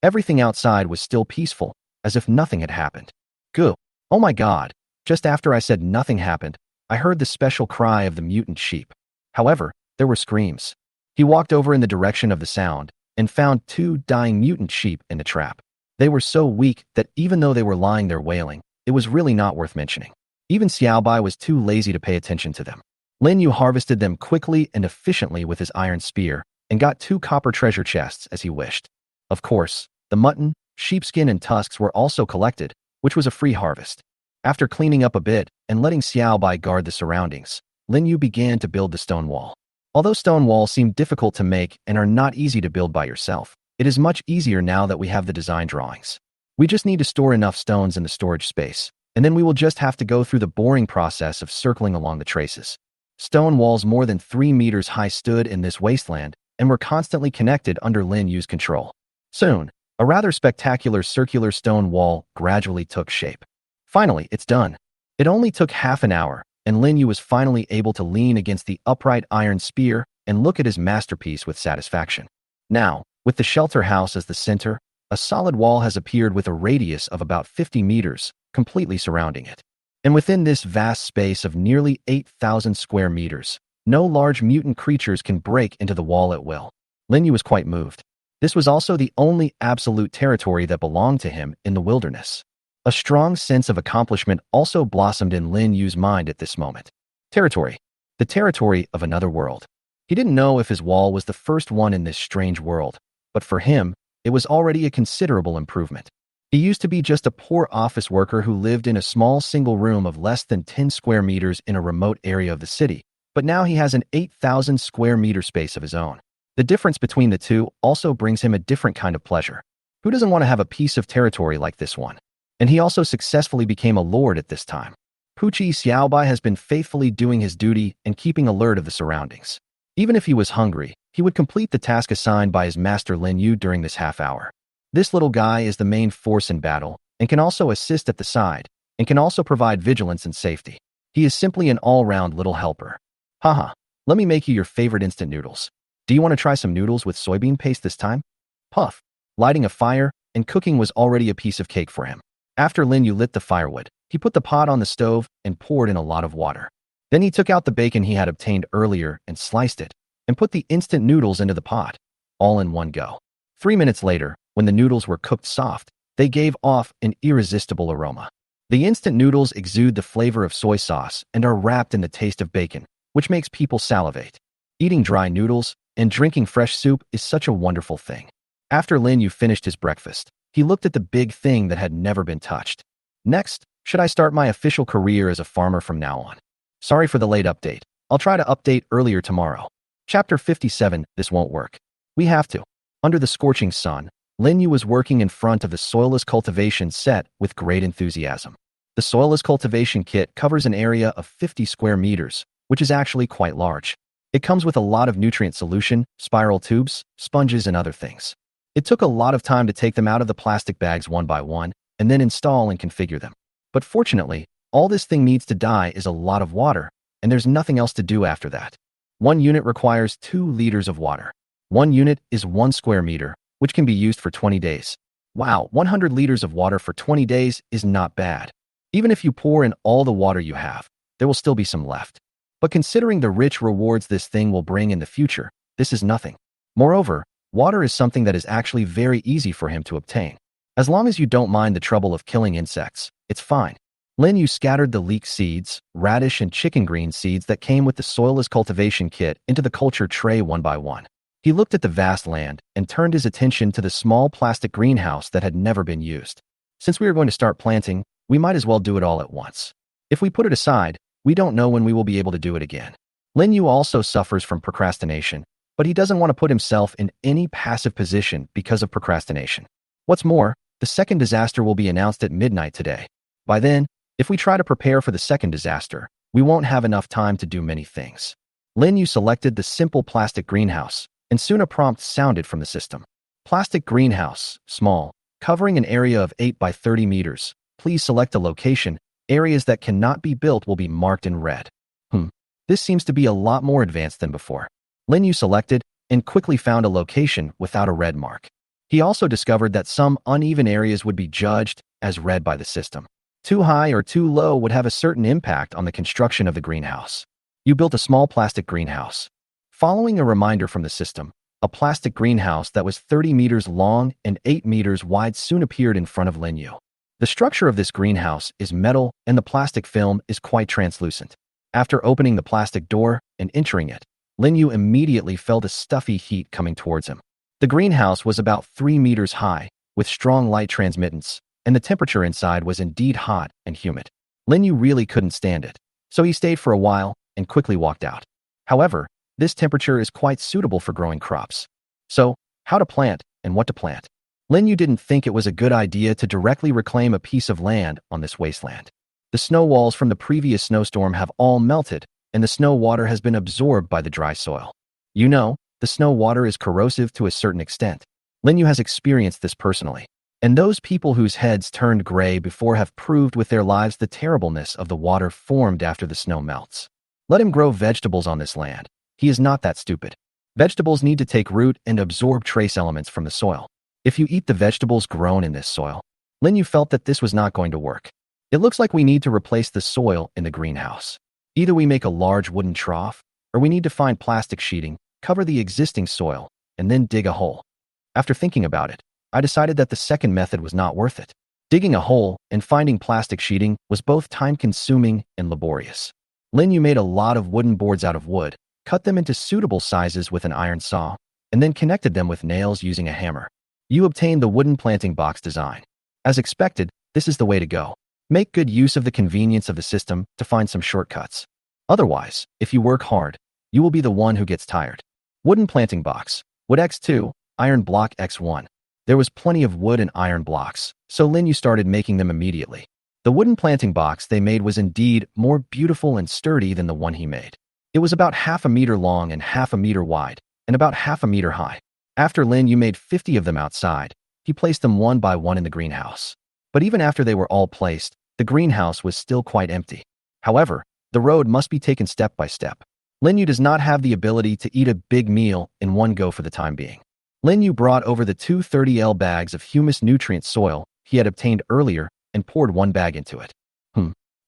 Everything outside was still peaceful, as if nothing had happened. Goo. Oh my God. Just after I said nothing happened, I heard the special cry of the mutant sheep. However, there were screams. He walked over in the direction of the sound and found 2 dying mutant sheep in the trap. They were so weak that even though they were lying there wailing, it was really not worth mentioning. Even Xiaobai was too lazy to pay attention to them. Lin Yu harvested them quickly and efficiently with his iron spear and got 2 copper treasure chests as he wished. Of course, the mutton, sheepskin, and tusks were also collected, which was a free harvest. After cleaning up a bit and letting Xiaobai guard the surroundings, Lin Yu began to build the stone wall. Although stone walls seem difficult to make and are not easy to build by yourself, it is much easier now that we have the design drawings. We just need to store enough stones in the storage space, and then we will just have to go through the boring process of circling along the traces. Stone walls more than 3 meters high stood in this wasteland and were constantly connected under Lin Yu's control. Soon, a rather spectacular circular stone wall gradually took shape. Finally, it's done. It only took half an hour, and Lin Yu was finally able to lean against the upright iron spear and look at his masterpiece with satisfaction. Now, with the shelter house as the center, a solid wall has appeared with a radius of about 50 meters, completely surrounding it. And within this vast space of nearly 8,000 square meters, no large mutant creatures can break into the wall at will. Lin Yu was quite moved. This was also the only absolute territory that belonged to him in the wilderness. A strong sense of accomplishment also blossomed in Lin Yu's mind at this moment. Territory. The territory of another world. He didn't know if his wall was the first one in this strange world, but for him, it was already a considerable improvement. He used to be just a poor office worker who lived in a small single room of less than 10 square meters in a remote area of the city, but now he has an 8,000 square meter space of his own. The difference between the two also brings him a different kind of pleasure. Who doesn't want to have a piece of territory like this one? And he also successfully became a lord at this time. Puchi Xiaobai has been faithfully doing his duty and keeping alert of the surroundings. Even if he was hungry, he would complete the task assigned by his master Lin Yu during this half hour. This little guy is the main force in battle and can also assist at the side and can also provide vigilance and safety. He is simply an all-round little helper. Haha, let me make you your favorite instant noodles. Do you want to try some noodles with soybean paste this time? Puff. Lighting a fire and cooking was already a piece of cake for him. After Lin Yu lit the firewood, he put the pot on the stove and poured in a lot of water. Then he took out the bacon he had obtained earlier and sliced it, and put the instant noodles into the pot, all in one go. 3 minutes later, when the noodles were cooked soft, they gave off an irresistible aroma. The instant noodles exude the flavor of soy sauce and are wrapped in the taste of bacon, which makes people salivate. Eating dry noodles and drinking fresh soup is such a wonderful thing. After Lin Yu finished his breakfast, he looked at the big thing that had never been touched. Next, should I start my official career as a farmer from now on? Sorry for the late update. I'll try to update earlier tomorrow. Chapter 57, This Won't Work. We have to. Under the scorching sun, Lin Yu was working in front of the soilless cultivation set with great enthusiasm. The soilless cultivation kit covers an area of 50 square meters, which is actually quite large. It comes with a lot of nutrient solution, spiral tubes, sponges, and other things. It took a lot of time to take them out of the plastic bags one by one, and then install and configure them. But fortunately, all this thing needs to die is a lot of water, and there's nothing else to do after that. One unit requires 2 liters of water. One unit is 1 square meter, which can be used for 20 days. Wow, 100 liters of water for 20 days is not bad. Even if you pour in all the water you have, there will still be some left. But considering the rich rewards this thing will bring in the future, this is nothing. Moreover, water is something that is actually very easy for him to obtain. As long as you don't mind the trouble of killing insects, it's fine. Lin Yu scattered the leek seeds, radish, and chicken green seeds that came with the soilless cultivation kit into the culture tray one by one. He looked at the vast land and turned his attention to the small plastic greenhouse that had never been used. Since we are going to start planting, we might as well do it all at once. If we put it aside, we don't know when we will be able to do it again. Lin Yu also suffers from procrastination, but he doesn't want to put himself in any passive position because of procrastination. What's more, the second disaster will be announced at midnight today. By then, if we try to prepare for the second disaster, we won't have enough time to do many things. Lin Yu selected the simple plastic greenhouse, and soon a prompt sounded from the system. Plastic greenhouse, small, covering an area of 8 by 30 meters. Please select a location. Areas that cannot be built will be marked in red. This seems to be a lot more advanced than before. Lin Yu selected and quickly found a location without a red mark. He also discovered that some uneven areas would be judged as red by the system. Too high or too low would have a certain impact on the construction of the greenhouse. You built a small plastic greenhouse. Following a reminder from the system, a plastic greenhouse that was 30 meters long and 8 meters wide soon appeared in front of Lin Yu. The structure of this greenhouse is metal and the plastic film is quite translucent. After opening the plastic door and entering it, Lin Yu immediately felt a stuffy heat coming towards him. The greenhouse was about 3 meters high, with strong light transmittance, and the temperature inside was indeed hot and humid. Lin Yu really couldn't stand it, so he stayed for a while and quickly walked out. However, this temperature is quite suitable for growing crops. So, how to plant and what to plant? Lin Yu didn't think it was a good idea to directly reclaim a piece of land on this wasteland. The snow walls from the previous snowstorm have all melted, and the snow water has been absorbed by the dry soil. You know, the snow water is corrosive to a certain extent. Lin Yu has experienced this personally. And those people whose heads turned gray before have proved with their lives the terribleness of the water formed after the snow melts. Let him grow vegetables on this land. He is not that stupid. Vegetables need to take root and absorb trace elements from the soil. If you eat the vegetables grown in this soil, Lin Yu felt that this was not going to work. It looks like we need to replace the soil in the greenhouse. Either we make a large wooden trough, or we need to find plastic sheeting, cover the existing soil, and then dig a hole. After thinking about it, I decided that the second method was not worth it. Digging a hole and finding plastic sheeting was both time-consuming and laborious. Lin Yu made a lot of wooden boards out of wood, cut them into suitable sizes with an iron saw, and then connected them with nails using a hammer. You obtained the wooden planting box design. As expected, this is the way to go. Make good use of the convenience of the system to find some shortcuts. Otherwise, if you work hard, you will be the one who gets tired. Wooden planting box. Wood X2, iron block X1. There was plenty of wood and iron blocks, so Lin Yu started making them immediately. The wooden planting box they made was indeed more beautiful and sturdy than the one he made. It was about half a meter long and half a meter wide, and about half a meter high. After Lin Yu made 50 of them outside, he placed them one by one in the greenhouse. But even after they were all placed, the greenhouse was still quite empty. However, the road must be taken step by step. Lin Yu does not have the ability to eat a big meal in one go for the time being. Lin Yu brought over the 230L bags of humus nutrient soil he had obtained earlier and poured one bag into it.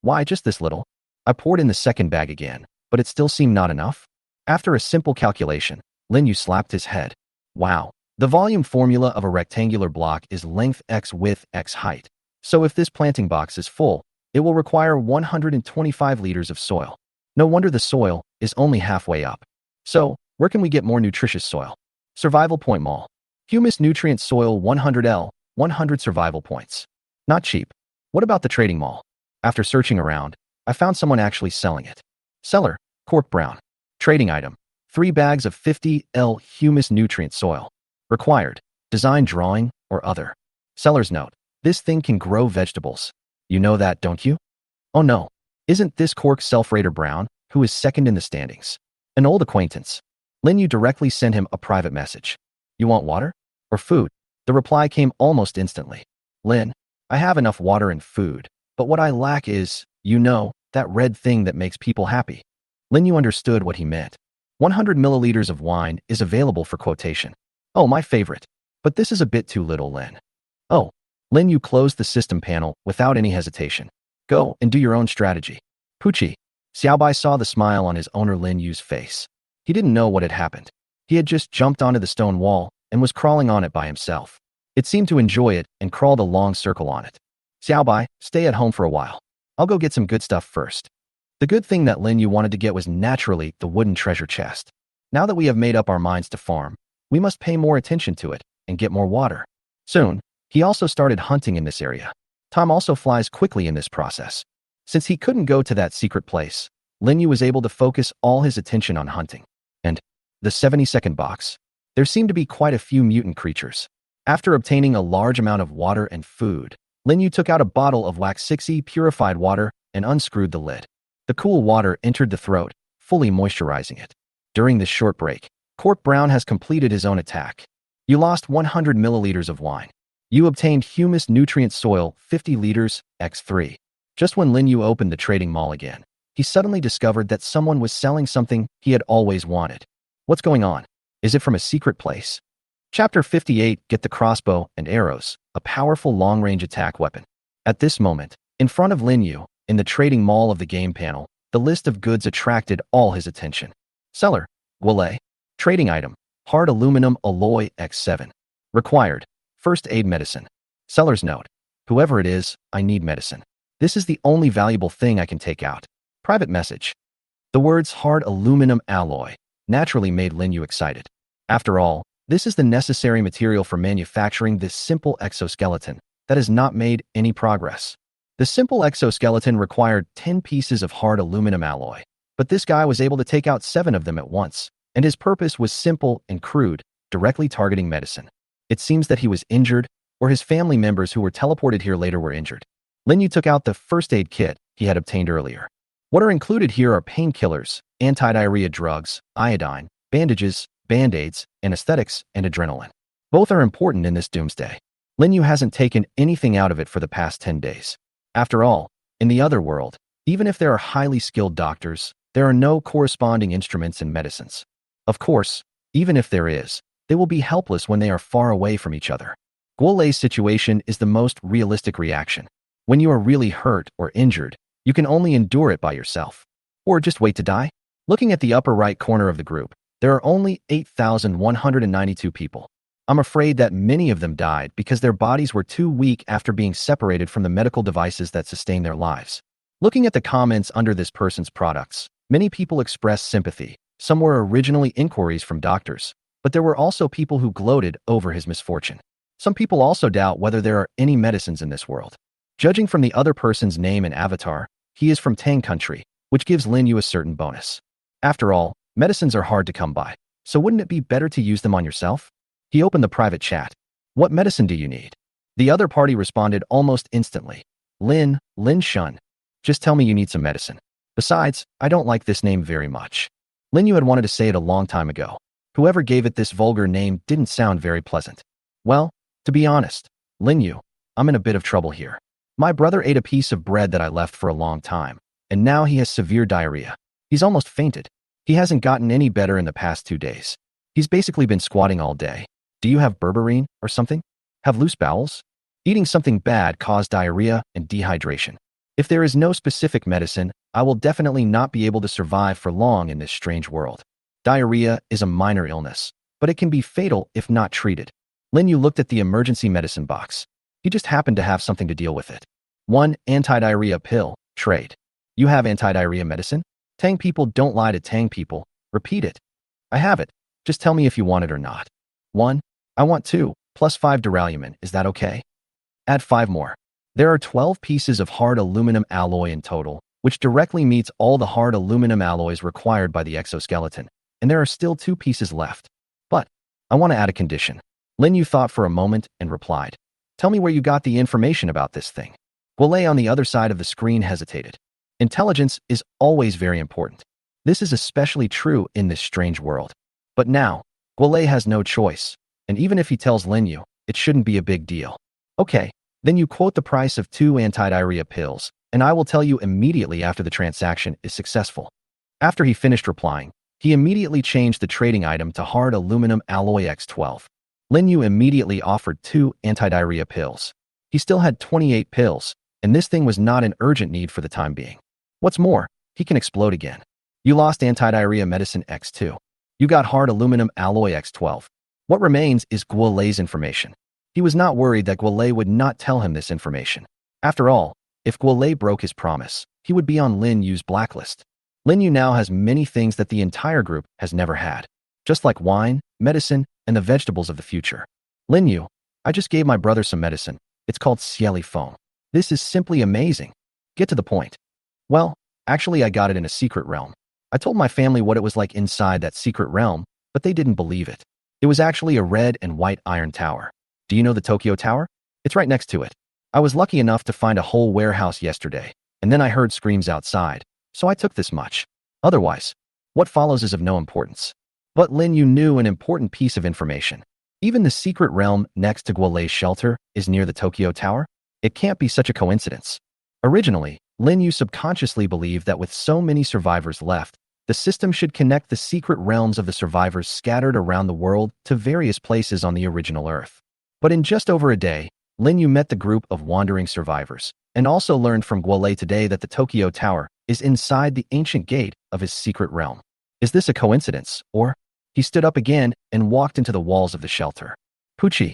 Why just this little? I poured in the second bag again, but it still seemed not enough. After a simple calculation, Lin Yu slapped his head. Wow, the volume formula of a rectangular block is length x width x height. So if this planting box is full, it will require 125 liters of soil. No wonder the soil is only halfway up. So, where can we get more nutritious soil? Survival Point Mall. Humus nutrient soil 100L, 100 survival points. Not cheap. What about the trading mall? After searching around, I found someone actually selling it. Seller, Corp Brown. Trading item, 3 bags of 50L humus nutrient soil. Required, design drawing or other. Seller's note, this thing can grow vegetables. You know that, don't you? Oh no, isn't this Cork Self-Rater Brown, who is second in the standings? An old acquaintance. Lin Yu directly sent him a private message. You want water? Or food? The reply came almost instantly. Lin, I have enough water and food, but what I lack is, you know, that red thing that makes people happy. Lin Yu understood what he meant. 100 milliliters of wine is available for quotation. Oh, my favorite. But this is a bit too little, Lin. Oh. Lin Yu closed the system panel without any hesitation. Go and do your own strategy. Poochie. Xiaobai saw the smile on his owner Lin Yu's face. He didn't know what had happened. He had just jumped onto the stone wall and was crawling on it by himself. It seemed to enjoy it and crawled a long circle on it. Xiaobai, stay at home for a while. I'll go get some good stuff first. The good thing that Lin Yu wanted to get was naturally the wooden treasure chest. Now that we have made up our minds to farm, we must pay more attention to it and get more water. Soon, he also started hunting in this area. Time also flies quickly in this process. Since he couldn't go to that secret place, Lin Yu was able to focus all his attention on hunting. And the 72nd box. There seemed to be quite a few mutant creatures. After obtaining a large amount of water and food, Lin Yu took out a bottle of Waxixi purified water and unscrewed the lid. The cool water entered the throat, fully moisturizing it. During this short break, Corp Brown has completed his own attack. You lost 100 milliliters of wine. You obtained humus nutrient soil 50 liters, x3. Just when Lin Yu opened the trading mall again, he suddenly discovered that someone was selling something he had always wanted. What's going on? Is it from a secret place? Chapter 58, Get the Crossbow and Arrows, a powerful long-range attack weapon. At this moment, in front of Lin Yu, in the trading mall of the game panel, the list of goods attracted all his attention. Seller, Guile. Trading item, hard aluminum alloy X7. Required, first aid medicine. Seller's note, whoever it is, I need medicine. This is the only valuable thing I can take out. Private message. The words hard aluminum alloy naturally made Lin Yu excited. After all, this is the necessary material for manufacturing this simple exoskeleton that has not made any progress. The simple exoskeleton required 10 pieces of hard aluminum alloy. But this guy was able to take out 7 of them at once, and his purpose was simple and crude, directly targeting medicine. It seems that he was injured, or his family members who were teleported here later were injured. Lin Yu took out the first aid kit he had obtained earlier. What are included here are painkillers, anti-diarrhea drugs, iodine, bandages, band-aids, anesthetics, and adrenaline. Both are important in this doomsday. Lin Yu hasn't taken anything out of it for the past 10 days. After all, in the other world, even if there are highly skilled doctors, there are no corresponding instruments and medicines. Of course, even if there is, they will be helpless when they are far away from each other. Guo Lei's situation is the most realistic reaction. When you are really hurt or injured, you can only endure it by yourself. Or just wait to die. Looking at the upper right corner of the group, there are only 8,192 people. I'm afraid that many of them died because their bodies were too weak after being separated from the medical devices that sustain their lives. Looking at the comments under this person's products, many people expressed sympathy. Some were originally inquiries from doctors, but there were also people who gloated over his misfortune. Some people also doubt whether there are any medicines in this world. Judging from the other person's name and avatar, he is from Tang country, which gives Lin Yu a certain bonus. After all, medicines are hard to come by, so wouldn't it be better to use them on yourself? He opened the private chat. What medicine do you need? The other party responded almost instantly. Lin Shun. Just tell me you need some medicine. Besides, I don't like this name very much. Lin Yu had wanted to say it a long time ago. Whoever gave it this vulgar name didn't sound very pleasant. Well, to be honest, Lin Yu, I'm in a bit of trouble here. My brother ate a piece of bread that I left for a long time, and now he has severe diarrhea. He's almost fainted. He hasn't gotten any better in the past 2 days. He's basically been squatting all day. Do you have berberine or something? Have loose bowels? Eating something bad caused diarrhea and dehydration. If there is no specific medicine, I will definitely not be able to survive for long in this strange world. Diarrhea is a minor illness, but it can be fatal if not treated. Lin Yu looked at the emergency medicine box. He just happened to have something to deal with it. 1 anti-diarrhea pill, trade. You have anti-diarrhea medicine? Tang people don't lie to Tang people. Repeat it. I have it. Just tell me if you want it or not. 1. I want 2, plus 5 duralumin. Is that okay? Add 5 more. There are 12 pieces of hard aluminum alloy in total, which directly meets all the hard aluminum alloys required by the exoskeleton, and there are still 2 pieces left. But I want to add a condition. Lin Yu thought for a moment and replied. Tell me where you got the information about this thing. Guo Lei on the other side of the screen hesitated. Intelligence is always very important. This is especially true in this strange world. But now, Guo Lei has no choice, and even if he tells Lin Yu, it shouldn't be a big deal. Okay, then you quote the price of 2 anti-diarrhea pills, and I will tell you immediately after the transaction is successful. After he finished replying, he immediately changed the trading item to hard aluminum alloy X12. Lin Yu immediately offered 2 anti-diarrhea pills. He still had 28 pills, and this thing was not an urgent need for the time being. What's more, he can explode again. You lost anti-diarrhea medicine X2. You got hard aluminum alloy X12. What remains is Guo Lei's information. He was not worried that Guo Lei would not tell him this information. After all, if Guo Lei broke his promise, he would be on Lin Yu's blacklist. Lin Yu now has many things that the entire group has never had. Just like wine, medicine, and the vegetables of the future. Lin Yu, I just gave my brother some medicine. It's called Cieli foam. This is simply amazing. Get to the point. Well, actually I got it in a secret realm. I told my family what it was like inside that secret realm, but they didn't believe it. It was actually a red and white iron tower. Do you know the Tokyo Tower? It's right next to it. I was lucky enough to find a whole warehouse yesterday, and then I heard screams outside, so I took this much. Otherwise, what follows is of no importance. But Lin Yu knew an important piece of information. Even the secret realm next to Guo Lei's shelter is near the Tokyo Tower. It can't be such a coincidence. Originally, Lin Yu subconsciously believed that with so many survivors left, the system should connect the secret realms of the survivors scattered around the world to various places on the original Earth. But in just over a day, Lin Yu met the group of wandering survivors, and also learned from Guo Lei today that the Tokyo Tower is inside the ancient gate of his secret realm. Is this a coincidence, or? He stood up again and walked into the walls of the shelter. Puchi.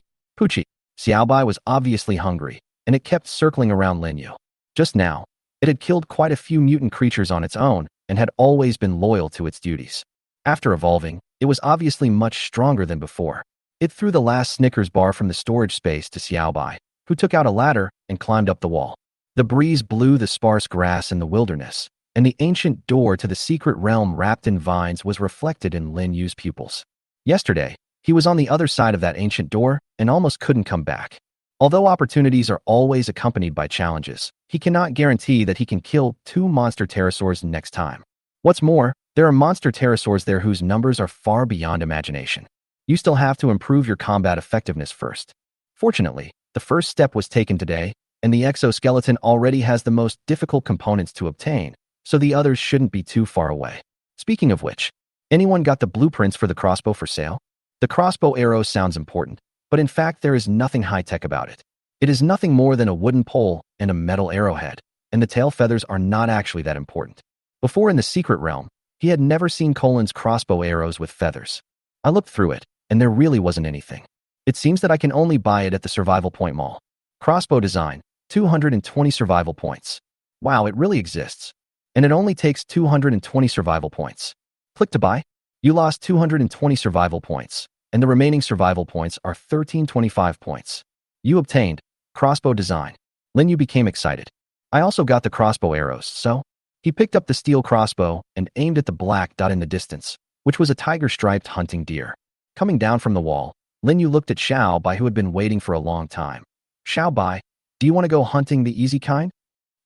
Xiaobai was obviously hungry, and it kept circling around Lin Yu. Just now, it had killed quite a few mutant creatures on its own and had always been loyal to its duties. After evolving, it was obviously much stronger than before. It threw the last Snickers bar from the storage space to Xiaobai, who took out a ladder and climbed up the wall. The breeze blew the sparse grass in the wilderness, and the ancient door to the secret realm wrapped in vines was reflected in Lin Yu's pupils. Yesterday, he was on the other side of that ancient door and almost couldn't come back. Although opportunities are always accompanied by challenges, he cannot guarantee that he can kill 2 monster pterosaurs next time. What's more, there are monster pterosaurs there whose numbers are far beyond imagination. You still have to improve your combat effectiveness first. Fortunately, the first step was taken today, and the exoskeleton already has the most difficult components to obtain, so the others shouldn't be too far away. Speaking of which, anyone got the blueprints for the crossbow for sale? The crossbow arrow sounds important, but in fact there is nothing high-tech about it. It is nothing more than a wooden pole and a metal arrowhead, and the tail feathers are not actually that important. Before in the secret realm, he had never seen Colin's crossbow arrows with feathers. I looked through it, and there really wasn't anything. It seems that I can only buy it at the Survival Point Mall. Crossbow design, 220 survival points. Wow, it really exists. And it only takes 220 survival points. Click to buy. You lost 220 survival points, and the remaining survival points are 1325 points. You obtained crossbow design. Lin Yu became excited. I also got the crossbow arrows, so he picked up the steel crossbow and aimed at the black dot in the distance, which was a tiger-striped hunting deer. Coming down from the wall, Lin Yu looked at Xiao Bai, who had been waiting for a long time. Xiao Bai, do you want to go hunting the easy kind?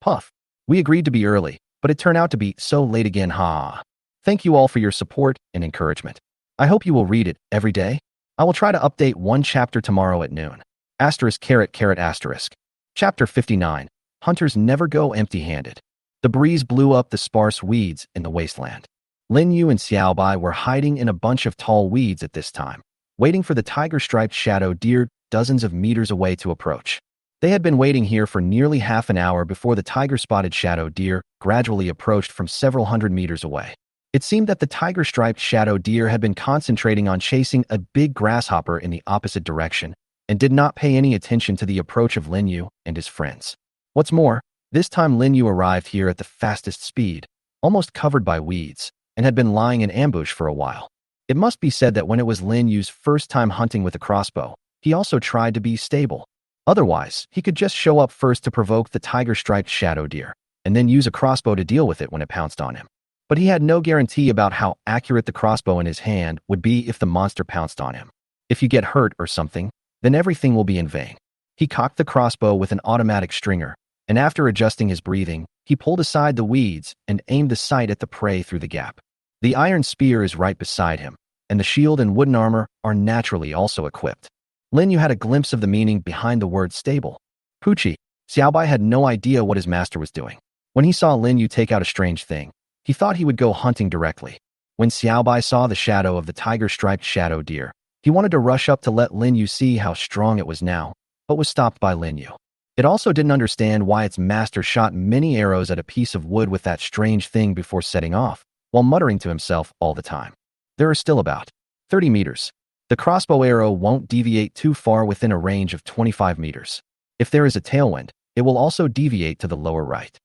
Puff. We agreed to be early, but it turned out to be so late again, ha. Thank you all for your support and encouragement. I hope you will read it every day. I will try to update 1 chapter tomorrow at noon. *****. Chapter 59. Hunters never go empty-handed. The breeze blew up the sparse weeds in the wasteland. Lin Yu and Xiao Bai were hiding in a bunch of tall weeds at this time, waiting for the tiger-striped shadow deer dozens of meters away to approach. They had been waiting here for nearly half an hour before the tiger-spotted shadow deer gradually approached from several hundred meters away. It seemed that the tiger-striped shadow deer had been concentrating on chasing a big grasshopper in the opposite direction and did not pay any attention to the approach of Lin Yu and his friends. What's more, this time Lin Yu arrived here at the fastest speed, almost covered by weeds, and had been lying in ambush for a while. It must be said that when it was Lin Yu's first time hunting with a crossbow, he also tried to be stable. Otherwise, he could just show up first to provoke the tiger-striped shadow deer, and then use a crossbow to deal with it when it pounced on him. But he had no guarantee about how accurate the crossbow in his hand would be if the monster pounced on him. If you get hurt or something, then everything will be in vain. He cocked the crossbow with an automatic stringer, and after adjusting his breathing, he pulled aside the weeds and aimed the sight at the prey through the gap. The iron spear is right beside him, and the shield and wooden armor are naturally also equipped. Lin Yu had a glimpse of the meaning behind the word stable. Poochie, Xiao Bai had no idea what his master was doing. When he saw Lin Yu take out a strange thing, he thought he would go hunting directly. When Xiao Bai saw the shadow of the tiger-striped shadow deer, he wanted to rush up to let Lin Yu see how strong it was now, but was stopped by Lin Yu. It also didn't understand why its master shot many arrows at a piece of wood with that strange thing before setting off, while muttering to himself all the time. There are still about 30 meters. The crossbow arrow won't deviate too far within a range of 25 meters. If there is a tailwind, it will also deviate to the lower right.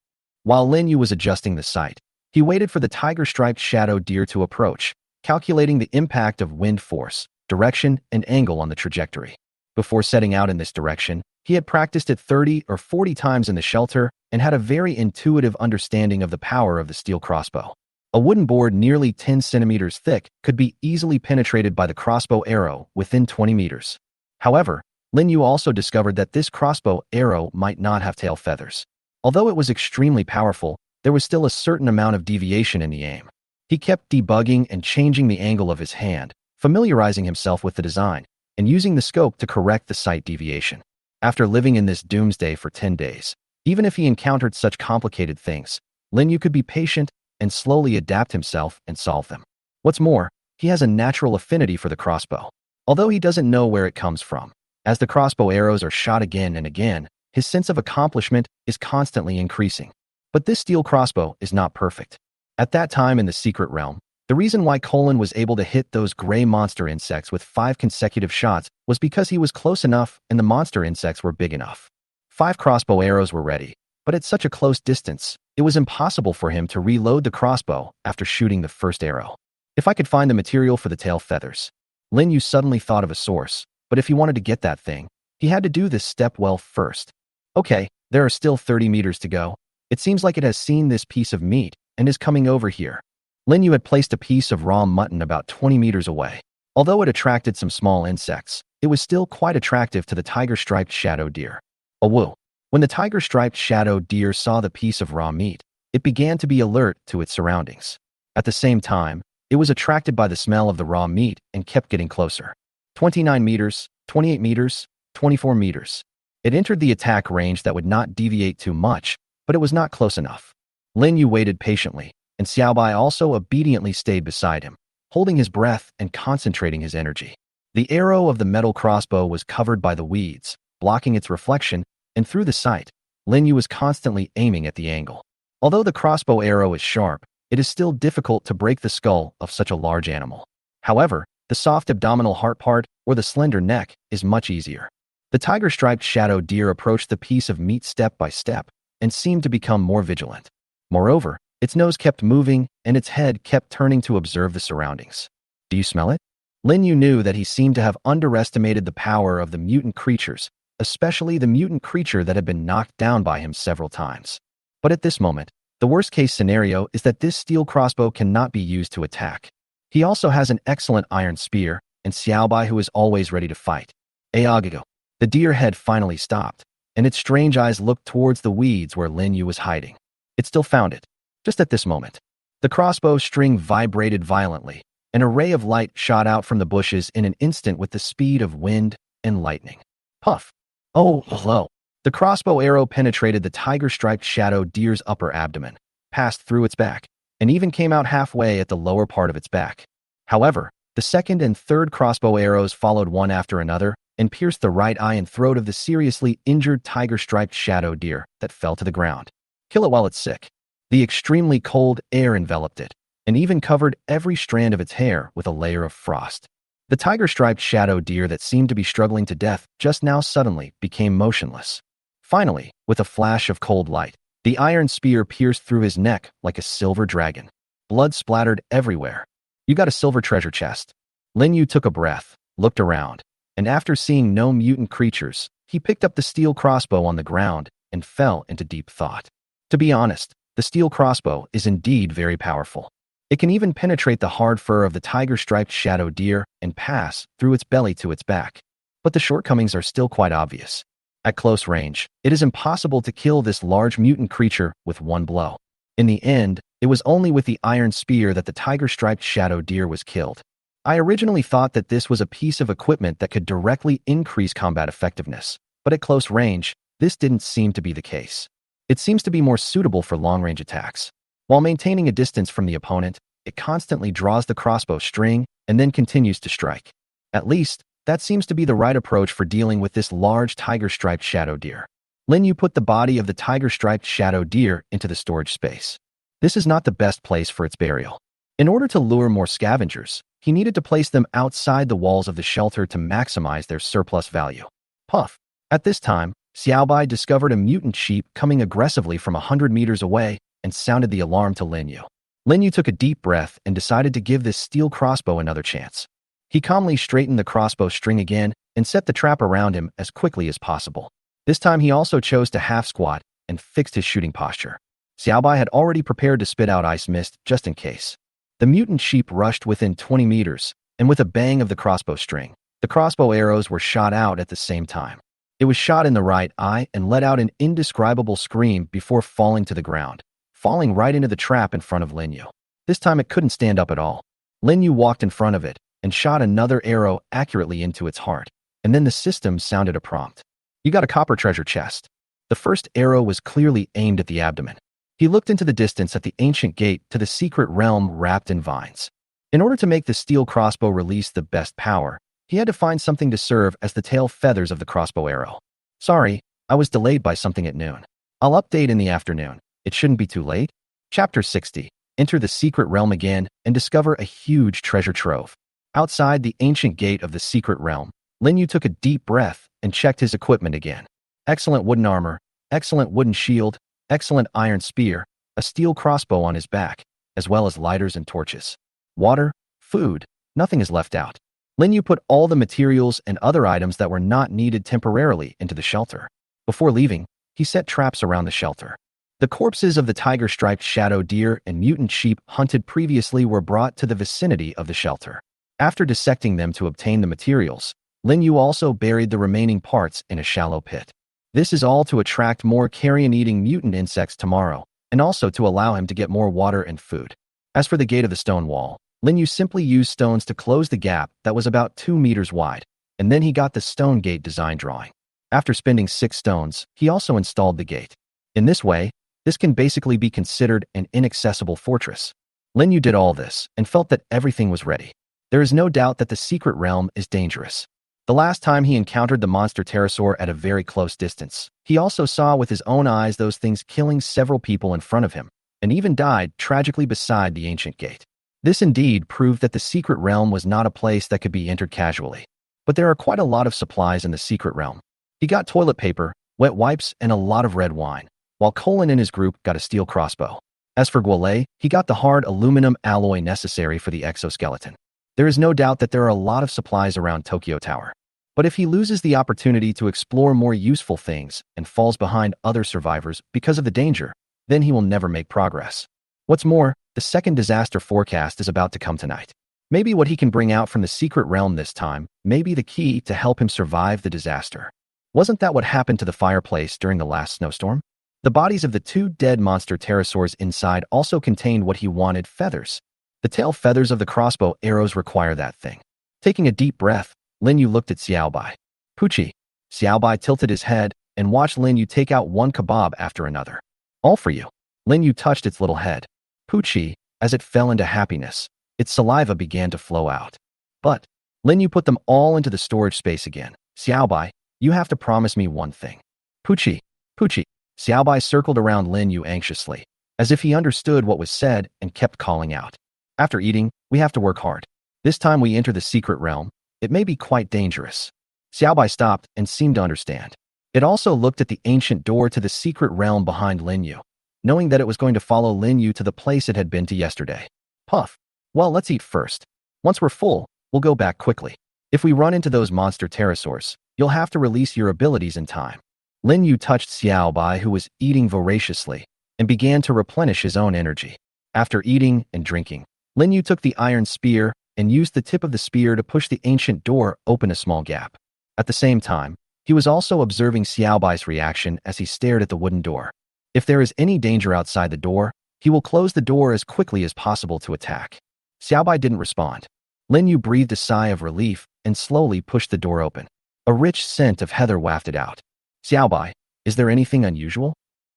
While Lin Yu was adjusting the sight, he waited for the tiger-striped shadow deer to approach, calculating the impact of wind force, direction, and angle on the trajectory. Before setting out in this direction, he had practiced it 30 or 40 times in the shelter and had a very intuitive understanding of the power of the steel crossbow. A wooden board nearly 10 centimeters thick could be easily penetrated by the crossbow arrow within 20 meters. However, Lin Yu also discovered that this crossbow arrow might not have tail feathers. Although it was extremely powerful, there was still a certain amount of deviation in the aim. He kept debugging and changing the angle of his hand, familiarizing himself with the design, and using the scope to correct the sight deviation. After living in this doomsday for 10 days, even if he encountered such complicated things, Lin Yu could be patient and slowly adapt himself and solve them. What's more, he has a natural affinity for the crossbow. Although he doesn't know where it comes from, as the crossbow arrows are shot again and again, his sense of accomplishment is constantly increasing. But this steel crossbow is not perfect. At that time in the secret realm, the reason why Colin was able to hit those gray monster insects with 5 consecutive shots was because he was close enough and the monster insects were big enough. 5 crossbow arrows were ready, but at such a close distance, it was impossible for him to reload the crossbow after shooting the first arrow. If I could find the material for the tail feathers. Lin Yu suddenly thought of a source, but if he wanted to get that thing, he had to do this step well first. Okay, there are still 30 meters to go. It seems like it has seen this piece of meat and is coming over here. Lin Yu had placed a piece of raw mutton about 20 meters away. Although it attracted some small insects, it was still quite attractive to the tiger-striped shadow deer. Awoo! When the tiger-striped shadow deer saw the piece of raw meat, it began to be alert to its surroundings. At the same time, it was attracted by the smell of the raw meat and kept getting closer. 29 meters, 28 meters, 24 meters. It entered the attack range that would not deviate too much, but it was not close enough. Lin Yu waited patiently, and Xiaobai also obediently stayed beside him, holding his breath and concentrating his energy. The arrow of the metal crossbow was covered by the weeds, blocking its reflection, and through the sight, Lin Yu was constantly aiming at the angle. Although the crossbow arrow is sharp, it is still difficult to break the skull of such a large animal. However, the soft abdominal heart part or the slender neck is much easier. The tiger-striped shadow deer approached the piece of meat step by step and seemed to become more vigilant. Moreover, its nose kept moving and its head kept turning to observe the surroundings. Do you smell it? Lin Yu knew that he seemed to have underestimated the power of the mutant creatures, especially the mutant creature that had been knocked down by him several times. But at this moment, the worst-case scenario is that this steel crossbow cannot be used to attack. He also has an excellent iron spear, and Xiaobai who is always ready to fight. Ayagago. The deer head finally stopped, and its strange eyes looked towards the weeds where Lin Yu was hiding. It still found it. Just at this moment, the crossbow string vibrated violently. An array of light shot out from the bushes in an instant with the speed of wind and lightning. Puff! Oh, hello! The crossbow arrow penetrated the tiger-striped shadow deer's upper abdomen, passed through its back, and even came out halfway at the lower part of its back. However, the second and third crossbow arrows followed one after another and pierced the right eye and throat of the seriously injured tiger-striped shadow deer that fell to the ground. Kill it while it's sick. The extremely cold air enveloped it, and even covered every strand of its hair with a layer of frost. The tiger-striped shadow deer that seemed to be struggling to death just now suddenly became motionless. Finally, with a flash of cold light, the iron spear pierced through his neck like a silver dragon. Blood splattered everywhere. You got a silver treasure chest. Lin Yu took a breath, looked around, and after seeing no mutant creatures, he picked up the steel crossbow on the ground and fell into deep thought. To be honest, the steel crossbow is indeed very powerful. It can even penetrate the hard fur of the tiger-striped shadow deer and pass through its belly to its back. But the shortcomings are still quite obvious. At close range, it is impossible to kill this large mutant creature with one blow. In the end, it was only with the iron spear that the tiger-striped shadow deer was killed. I originally thought that this was a piece of equipment that could directly increase combat effectiveness, but at close range, this didn't seem to be the case. It seems to be more suitable for long-range attacks. While maintaining a distance from the opponent, it constantly draws the crossbow string and then continues to strike. At least, that seems to be the right approach for dealing with this large tiger-striped shadow deer. Lin Yu put the body of the tiger-striped shadow deer into the storage space. This is not the best place for its burial. In order to lure more scavengers, he needed to place them outside the walls of the shelter to maximize their surplus value. Puff! At this time, Xiaobai discovered a mutant sheep coming aggressively from 100 meters away and sounded the alarm to Lin Yu. Lin Yu took a deep breath and decided to give this steel crossbow another chance. He calmly straightened the crossbow string again and set the trap around him as quickly as possible. This time he also chose to half squat and fixed his shooting posture. Xiaobai had already prepared to spit out ice mist just in case. The mutant sheep rushed within 20 meters, and with a bang of the crossbow string, the crossbow arrows were shot out at the same time. It was shot in the right eye and let out an indescribable scream before falling to the ground, falling right into the trap in front of Lin Yu. This time it couldn't stand up at all. Lin Yu walked in front of it and shot another arrow accurately into its heart, and then the system sounded a prompt. You got a copper treasure chest. The first arrow was clearly aimed at the abdomen. He looked into the distance at the ancient gate to the secret realm wrapped in vines. In order to make the steel crossbow release the best power, he had to find something to serve as the tail feathers of the crossbow arrow. Sorry, I was delayed by something at noon. I'll update in the afternoon. It shouldn't be too late. Chapter 60. Enter the secret realm again and discover a huge treasure trove. Outside the ancient gate of the secret realm, Lin Yu took a deep breath and checked his equipment again. Excellent wooden armor, excellent wooden shield, excellent iron spear, a steel crossbow on his back, as well as lighters and torches. Water, food, nothing is left out. Lin Yu put all the materials and other items that were not needed temporarily into the shelter. Before leaving, he set traps around the shelter. The corpses of the tiger-striped shadow deer and mutant sheep hunted previously were brought to the vicinity of the shelter. After dissecting them to obtain the materials, Lin Yu also buried the remaining parts in a shallow pit. This is all to attract more carrion-eating mutant insects tomorrow, and also to allow him to get more water and food. As for the gate of the stone wall, Lin Yu simply used stones to close the gap that was about 2 meters wide, and then he got the stone gate design drawing. After spending 6 stones, he also installed the gate. In this way, this can basically be considered an inaccessible fortress. Lin Yu did all this and felt that everything was ready. There is no doubt that the secret realm is dangerous. The last time he encountered the monster pterosaur at a very close distance, he also saw with his own eyes those things killing several people in front of him, and even died tragically beside the ancient gate. This indeed proved that the secret realm was not a place that could be entered casually. But there are quite a lot of supplies in the secret realm. He got toilet paper, wet wipes, and a lot of red wine, while Colin and his group got a steel crossbow. As for Guole, he got the hard aluminum alloy necessary for the exoskeleton. There is no doubt that there are a lot of supplies around Tokyo Tower. But if he loses the opportunity to explore more useful things and falls behind other survivors because of the danger, then he will never make progress. What's more, the second disaster forecast is about to come tonight. Maybe what he can bring out from the secret realm this time may be the key to help him survive the disaster. Wasn't that what happened to the fireplace during the last snowstorm? The bodies of the 2 dead monster pterosaurs inside also contained what he wanted: feathers. The tail feathers of the crossbow arrows require that thing. Taking a deep breath, Lin Yu looked at Xiaobai. Puchi. Xiaobai tilted his head and watched Lin Yu take out one kebab after another. All for you. Lin Yu touched its little head. Puchi, as it fell into happiness, its saliva began to flow out. But Lin Yu put them all into the storage space again. Xiaobai, you have to promise me one thing. Puchi. Puchi. Xiaobai circled around Lin Yu anxiously, as if he understood what was said and kept calling out. After eating, we have to work hard. This time we enter the secret realm. It may be quite dangerous. Xiaobai stopped and seemed to understand. It also looked at the ancient door to the secret realm behind Lin Yu, knowing that it was going to follow Lin Yu to the place it had been to yesterday. Puff. Well, let's eat first. Once we're full, we'll go back quickly. If we run into those monster pterosaurs, you'll have to release your abilities in time. Lin Yu touched Xiaobai, who was eating voraciously, and began to replenish his own energy. After eating and drinking, Lin Yu took the iron spear and used the tip of the spear to push the ancient door open a small gap. At the same time, he was also observing Xiaobai's reaction as he stared at the wooden door. If there is any danger outside the door, he will close the door as quickly as possible to attack. Xiaobai didn't respond. Lin Yu breathed a sigh of relief and slowly pushed the door open. A rich scent of heather wafted out. Xiaobai, is there anything unusual?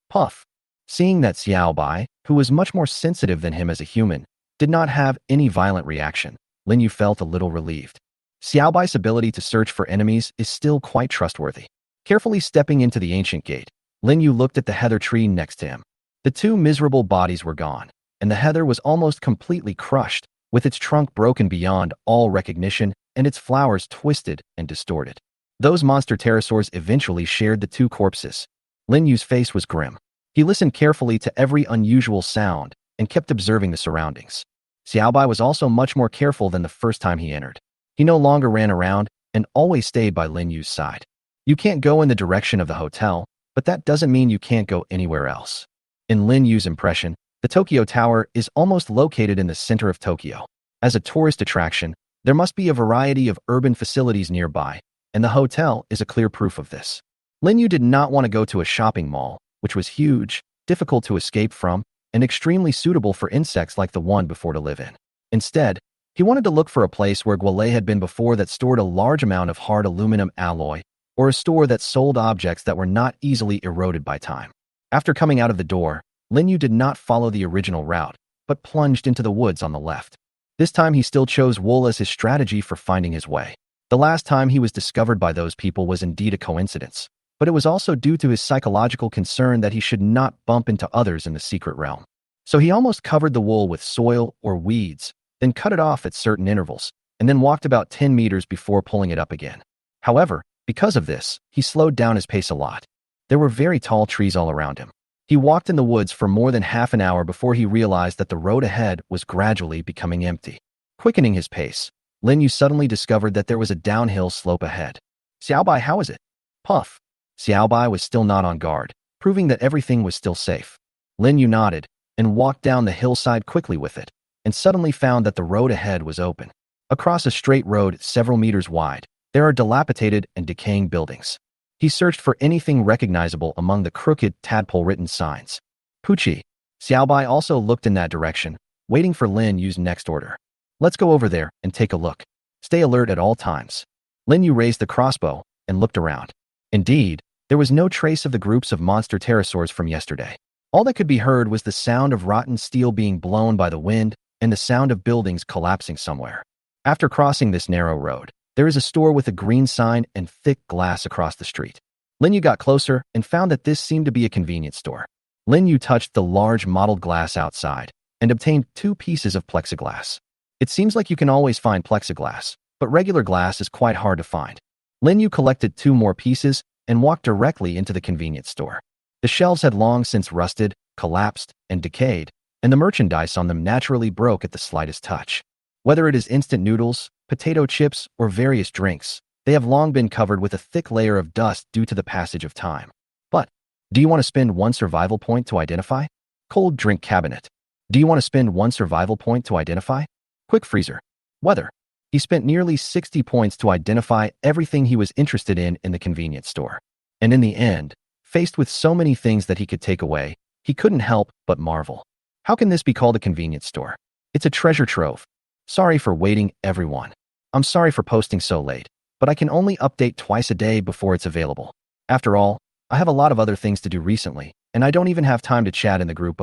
Puff. Seeing that Xiaobai, who was much more sensitive than him as a human, did not have any violent reaction, Lin Yu felt a little relieved. Xiaobai's ability to search for enemies is still quite trustworthy. Carefully stepping into the ancient gate, Lin Yu looked at the heather tree next to him. The 2 miserable bodies were gone, and the heather was almost completely crushed, with its trunk broken beyond all recognition and its flowers twisted and distorted. Those monster pterosaurs eventually shared the 2 corpses. Lin Yu's face was grim. He listened carefully to every unusual sound and kept observing the surroundings. Xiaobai was also much more careful than the first time he entered. He no longer ran around and always stayed by Lin Yu's side. You can't go in the direction of the hotel, but that doesn't mean you can't go anywhere else. In Lin Yu's impression, the Tokyo Tower is almost located in the center of Tokyo. As a tourist attraction, there must be a variety of urban facilities nearby, and the hotel is a clear proof of this. Lin Yu did not want to go to a shopping mall, which was huge, difficult to escape from, and extremely suitable for insects like the one before to live in. Instead, he wanted to look for a place where Guole had been before that stored a large amount of hard aluminum alloy, or a store that sold objects that were not easily eroded by time. After coming out of the door, Lin Yu did not follow the original route, but plunged into the woods on the left. This time he still chose wool as his strategy for finding his way. The last time he was discovered by those people was indeed a coincidence, but it was also due to his psychological concern that he should not bump into others in the secret realm. So he almost covered the wool with soil or weeds, then cut it off at certain intervals, and then walked about 10 meters before pulling it up again. However, because of this, he slowed down his pace a lot. There were very tall trees all around him. He walked in the woods for more than half an hour before he realized that the road ahead was gradually becoming empty. Quickening his pace, Lin Yu suddenly discovered that there was a downhill slope ahead. Xiaobai, how is it? Puff. Xiaobai was still not on guard, proving that everything was still safe. Lin Yu nodded and walked down the hillside quickly with it, and suddenly found that the road ahead was open. Across a straight road several meters wide, there are dilapidated and decaying buildings. He searched for anything recognizable among the crooked, tadpole-written signs. Pucci. Xiaobai also looked in that direction, waiting for Lin Yu's next order. Let's go over there and take a look. Stay alert at all times. Lin Yu raised the crossbow and looked around. Indeed, there was no trace of the groups of monster pterosaurs from yesterday. All that could be heard was the sound of rotten steel being blown by the wind and the sound of buildings collapsing somewhere. After crossing this narrow road, there is a store with a green sign and thick glass across the street. Lin Yu got closer and found that this seemed to be a convenience store. Lin Yu touched the large mottled glass outside and obtained 2 pieces of plexiglass. It seems like you can always find plexiglass, but regular glass is quite hard to find. Lin Yu collected 2 more pieces and walked directly into the convenience store. The shelves had long since rusted, collapsed, and decayed, and the merchandise on them naturally broke at the slightest touch. Whether it is instant noodles, potato chips, or various drinks, they have long been covered with a thick layer of dust due to the passage of time. But, do you want to spend 1 survival point to identify? Cold drink cabinet. Do you want to spend 1 survival point to identify? Quick freezer. Weather. He spent nearly 60 points to identify everything he was interested in the convenience store. And in the end, faced with so many things that he could take away, he couldn't help but marvel. How can this be called a convenience store? It's a treasure trove. Sorry for waiting, everyone. I'm sorry for posting so late, but I can only update twice a day before it's available. After all, I have a lot of other things to do recently, and I don't even have time to chat in the group.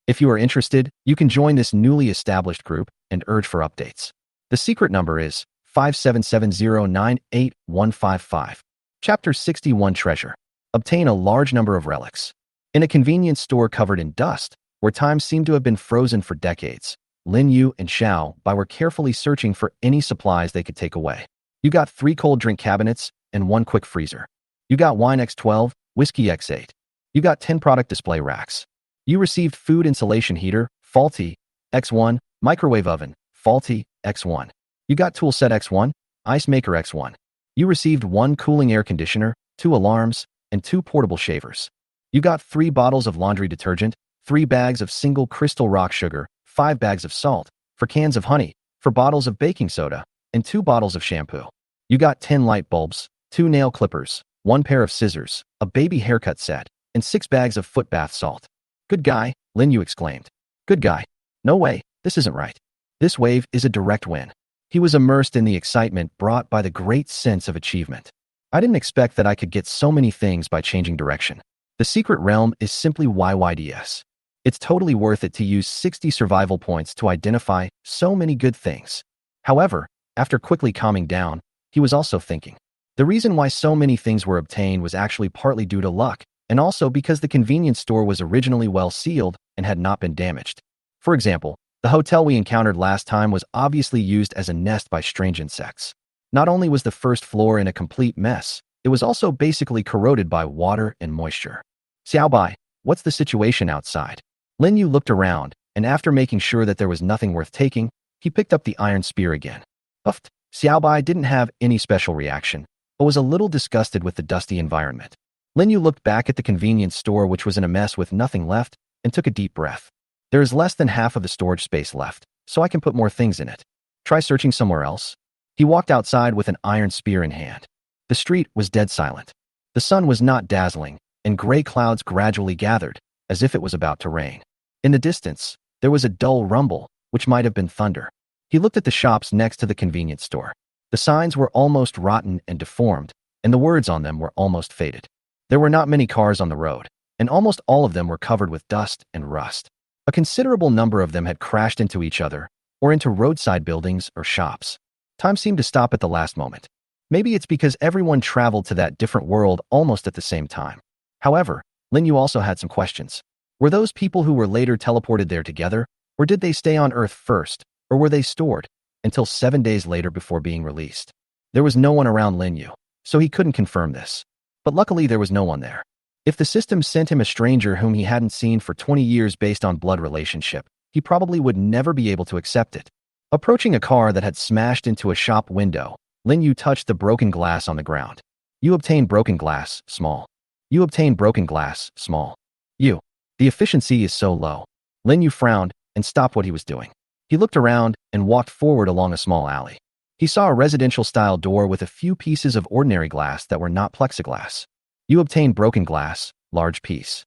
If you are interested, you can join this newly established group and urge for updates. The secret number is 577098155. Chapter 61 Treasure. Obtain a large number of relics. In a convenience store covered in dust, where time seemed to have been frozen for decades, Lin Yu and Xiao Bai were carefully searching for any supplies they could take away. You got 3 cold drink cabinets and 1 quick freezer. You got wine X12, whiskey X8. You got 10 product display racks. You received food insulation heater, faulty, X1, microwave oven, faulty, X1. You got tool set X1, ice maker X1. You received 1 cooling air conditioner, 2 alarms, and 2 portable shavers. You got 3 bottles of laundry detergent, 3 bags of single crystal rock sugar, 5 bags of salt, 4 cans of honey, 4 bottles of baking soda, and 2 bottles of shampoo. You got 10 light bulbs, 2 nail clippers, 1 pair of scissors, a baby haircut set, and 6 bags of foot bath salt. Good guy, Lin Yu exclaimed. Good guy. No way, this isn't right. This wave is a direct win. He was immersed in the excitement brought by the great sense of achievement. I didn't expect that I could get so many things by changing direction. The secret realm is simply YYDS. It's totally worth it to use 60 survival points to identify so many good things. However, after quickly calming down, he was also thinking. The reason why so many things were obtained was actually partly due to luck, and also because the convenience store was originally well sealed and had not been damaged. For example, the hotel we encountered last time was obviously used as a nest by strange insects. Not only was the first floor in a complete mess, it was also basically corroded by water and moisture. Xiaobai, what's the situation outside? Lin Yu looked around, and after making sure that there was nothing worth taking, he picked up the iron spear again. Uffed. Xiaobai didn't have any special reaction, but was a little disgusted with the dusty environment. Lin Yu looked back at the convenience store, which was in a mess with nothing left, and took a deep breath. There is less than half of the storage space left, so I can put more things in it. Try searching somewhere else. He walked outside with an iron spear in hand. The street was dead silent. The sun was not dazzling, and gray clouds gradually gathered, as if it was about to rain. In the distance, there was a dull rumble, which might have been thunder. He looked at the shops next to the convenience store. The signs were almost rotten and deformed, and the words on them were almost faded. There were not many cars on the road, and almost all of them were covered with dust and rust. A considerable number of them had crashed into each other, or into roadside buildings or shops. Time seemed to stop at the last moment. Maybe it's because everyone traveled to that different world almost at the same time. However, Lin Yu also had some questions. Were those people who were later teleported there together, or did they stay on Earth first, or were they stored until 7 days later before being released? There was no one around Lin Yu, so he couldn't confirm this. But luckily there was no one there. If the system sent him a stranger whom he hadn't seen for 20 years based on blood relationship, he probably would never be able to accept it. Approaching a car that had smashed into a shop window, Lin Yu touched the broken glass on the ground. You obtain broken glass, small. You obtain broken glass, small. You. The efficiency is so low. Lin Yu frowned and stopped what he was doing. He looked around and walked forward along a small alley. He saw a residential-style door with a few pieces of ordinary glass that were not plexiglass. You obtained broken glass, large piece.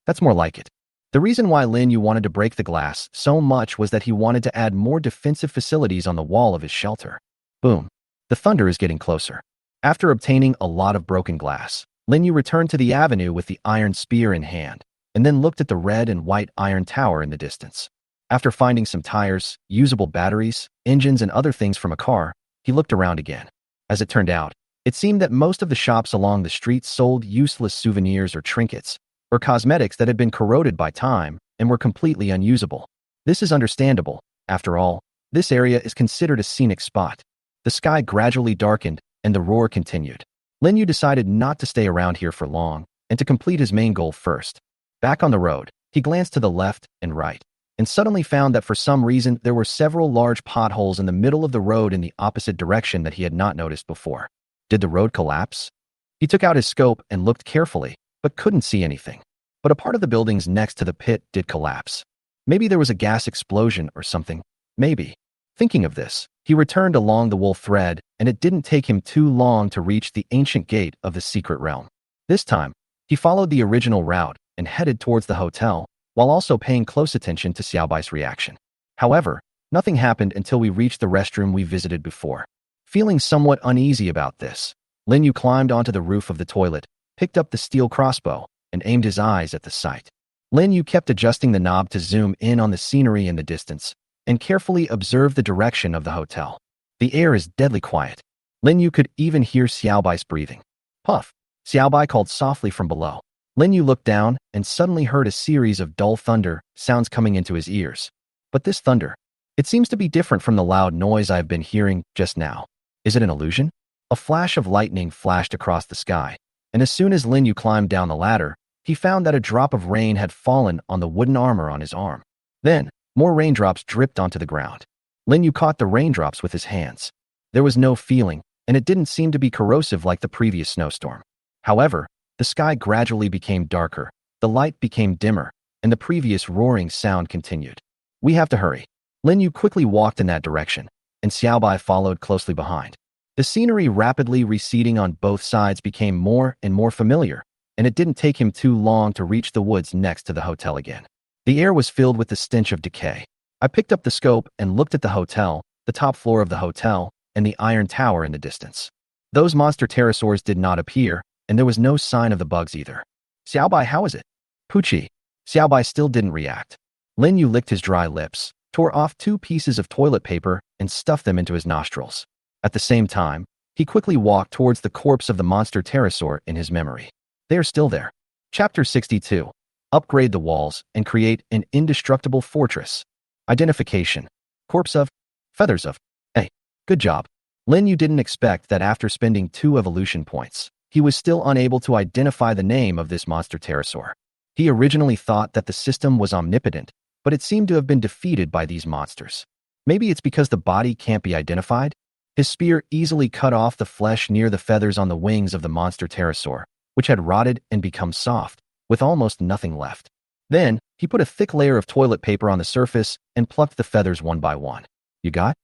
That's more like it. The reason why Lin Yu wanted to break the glass so much was that he wanted to add more defensive facilities on the wall of his shelter. Boom. The thunder is getting closer. After obtaining a lot of broken glass, Lin Yu returned to the avenue with the iron spear in hand, and then looked at the red and white iron tower in the distance. After finding some tires, usable batteries, engines, and other things from a car, he looked around again. As it turned out, it seemed that most of the shops along the street sold useless souvenirs or trinkets, or cosmetics that had been corroded by time and were completely unusable. This is understandable. After all, this area is considered a scenic spot. The sky gradually darkened, and the roar continued. Lin Yu decided not to stay around here for long, and to complete his main goal first. Back on the road, he glanced to the left and right, and suddenly found that for some reason there were several large potholes in the middle of the road in the opposite direction that he had not noticed before. Did the road collapse? He took out his scope and looked carefully, but couldn't see anything. But a part of the buildings next to the pit did collapse. Maybe there was a gas explosion or something. Maybe. Thinking of this, he returned along the wool thread, and it didn't take him too long to reach the ancient gate of the secret realm. This time, he followed the original route and headed towards the hotel, while also paying close attention to Xiaobai's reaction. However, nothing happened until we reached the restroom we visited before. Feeling somewhat uneasy about this, Lin Yu climbed onto the roof of the toilet, picked up the steel crossbow, and aimed his eyes at the sight. Lin Yu kept adjusting the knob to zoom in on the scenery in the distance, and carefully observed the direction of the hotel. The air is deadly quiet. Lin Yu could even hear Xiaobai's breathing. Puff! Xiaobai called softly from below. Lin Yu looked down and suddenly heard a series of dull thunder sounds coming into his ears. But this thunder, it seems to be different from the loud noise I've been hearing just now. Is it an illusion? A flash of lightning flashed across the sky, and as soon as Lin Yu climbed down the ladder, he found that a drop of rain had fallen on the wooden armor on his arm. Then, more raindrops dripped onto the ground. Lin Yu caught the raindrops with his hands. There was no feeling, and it didn't seem to be corrosive like the previous snowstorm. However, the sky gradually became darker, the light became dimmer, and the previous roaring sound continued. We have to hurry. Lin Yu quickly walked in that direction, and Xiaobai followed closely behind. The scenery rapidly receding on both sides became more and more familiar, and it didn't take him too long to reach the woods next to the hotel again. The air was filled with the stench of decay. I picked up the scope and looked at the hotel, the top floor of the hotel, and the iron tower in the distance. Those monster pterosaurs did not appear, and there was no sign of the bugs either. Xiaobai, how is it? Pucci. Xiaobai still didn't react. Lin Yu licked his dry lips, tore off 2 pieces of toilet paper, and stuffed them into his nostrils. At the same time, he quickly walked towards the corpse of the monster pterosaur in his memory. They are still there. Chapter 62. Upgrade the walls and create an indestructible fortress. Identification. Corpse of. Feathers of. Hey, good job. Lin Yu didn't expect that after spending 2 evolution points, he was still unable to identify the name of this monster pterosaur. He originally thought that the system was omnipotent, but it seemed to have been defeated by these monsters. Maybe it's because the body can't be identified? His spear easily cut off the flesh near the feathers on the wings of the monster pterosaur, which had rotted and become soft, with almost nothing left. Then, he put a thick layer of toilet paper on the surface and plucked the feathers one by one. You got?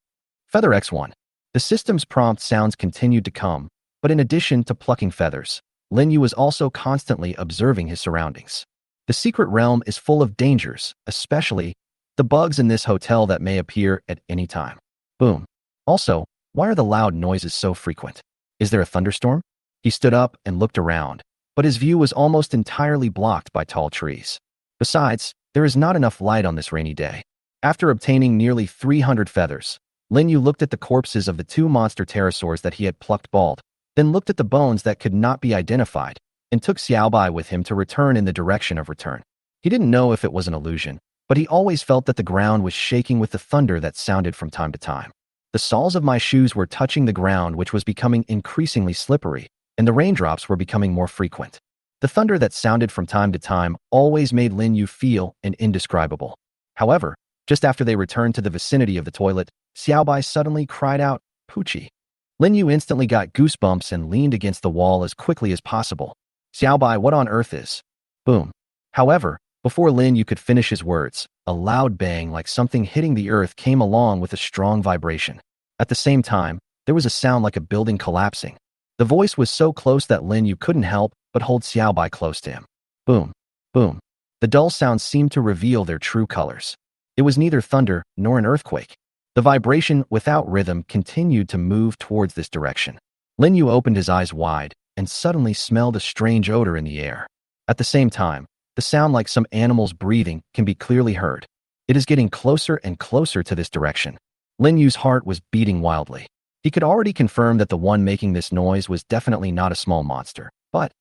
Feather X1. The system's prompt sounds continued to come, but in addition to plucking feathers, Lin Yu was also constantly observing his surroundings. The secret realm is full of dangers, especially the bugs in this hotel that may appear at any time. Boom. Also, why are the loud noises so frequent? Is there a thunderstorm? He stood up and looked around, but his view was almost entirely blocked by tall trees. Besides, there is not enough light on this rainy day. After obtaining nearly 300 feathers, Lin Yu looked at the corpses of the 2 monster pterosaurs that he had plucked bald, then looked at the bones that could not be identified, and took Xiaobai with him to return in the direction of return. He didn't know if it was an illusion, but he always felt that the ground was shaking with the thunder that sounded from time to time. The soles of my shoes were touching the ground, which was becoming increasingly slippery, and the raindrops were becoming more frequent. The thunder that sounded from time to time always made Lin Yu feel indescribable. However, just after they returned to the vicinity of the toilet, Xiaobai suddenly cried out, Pucci. Lin Yu instantly got goosebumps and leaned against the wall as quickly as possible. Xiaobai, what on earth is? Boom. However, Before Lin Yu could finish his words, a loud bang like something hitting the earth came along with a strong vibration. At the same time, there was a sound like a building collapsing. The voice was so close that Lin Yu couldn't help but hold Xiaobai close to him. Boom, boom. The dull sound seemed to reveal their true colors. It was neither thunder nor an earthquake. The vibration, without rhythm, continued to move towards this direction. Lin Yu opened his eyes wide and suddenly smelled a strange odor in the air. At the same time, the sound like some animals breathing can be clearly heard. It is getting closer and closer to this direction. Lin Yu's heart was beating wildly. He could already confirm that the one making this noise was definitely not a small monster, but,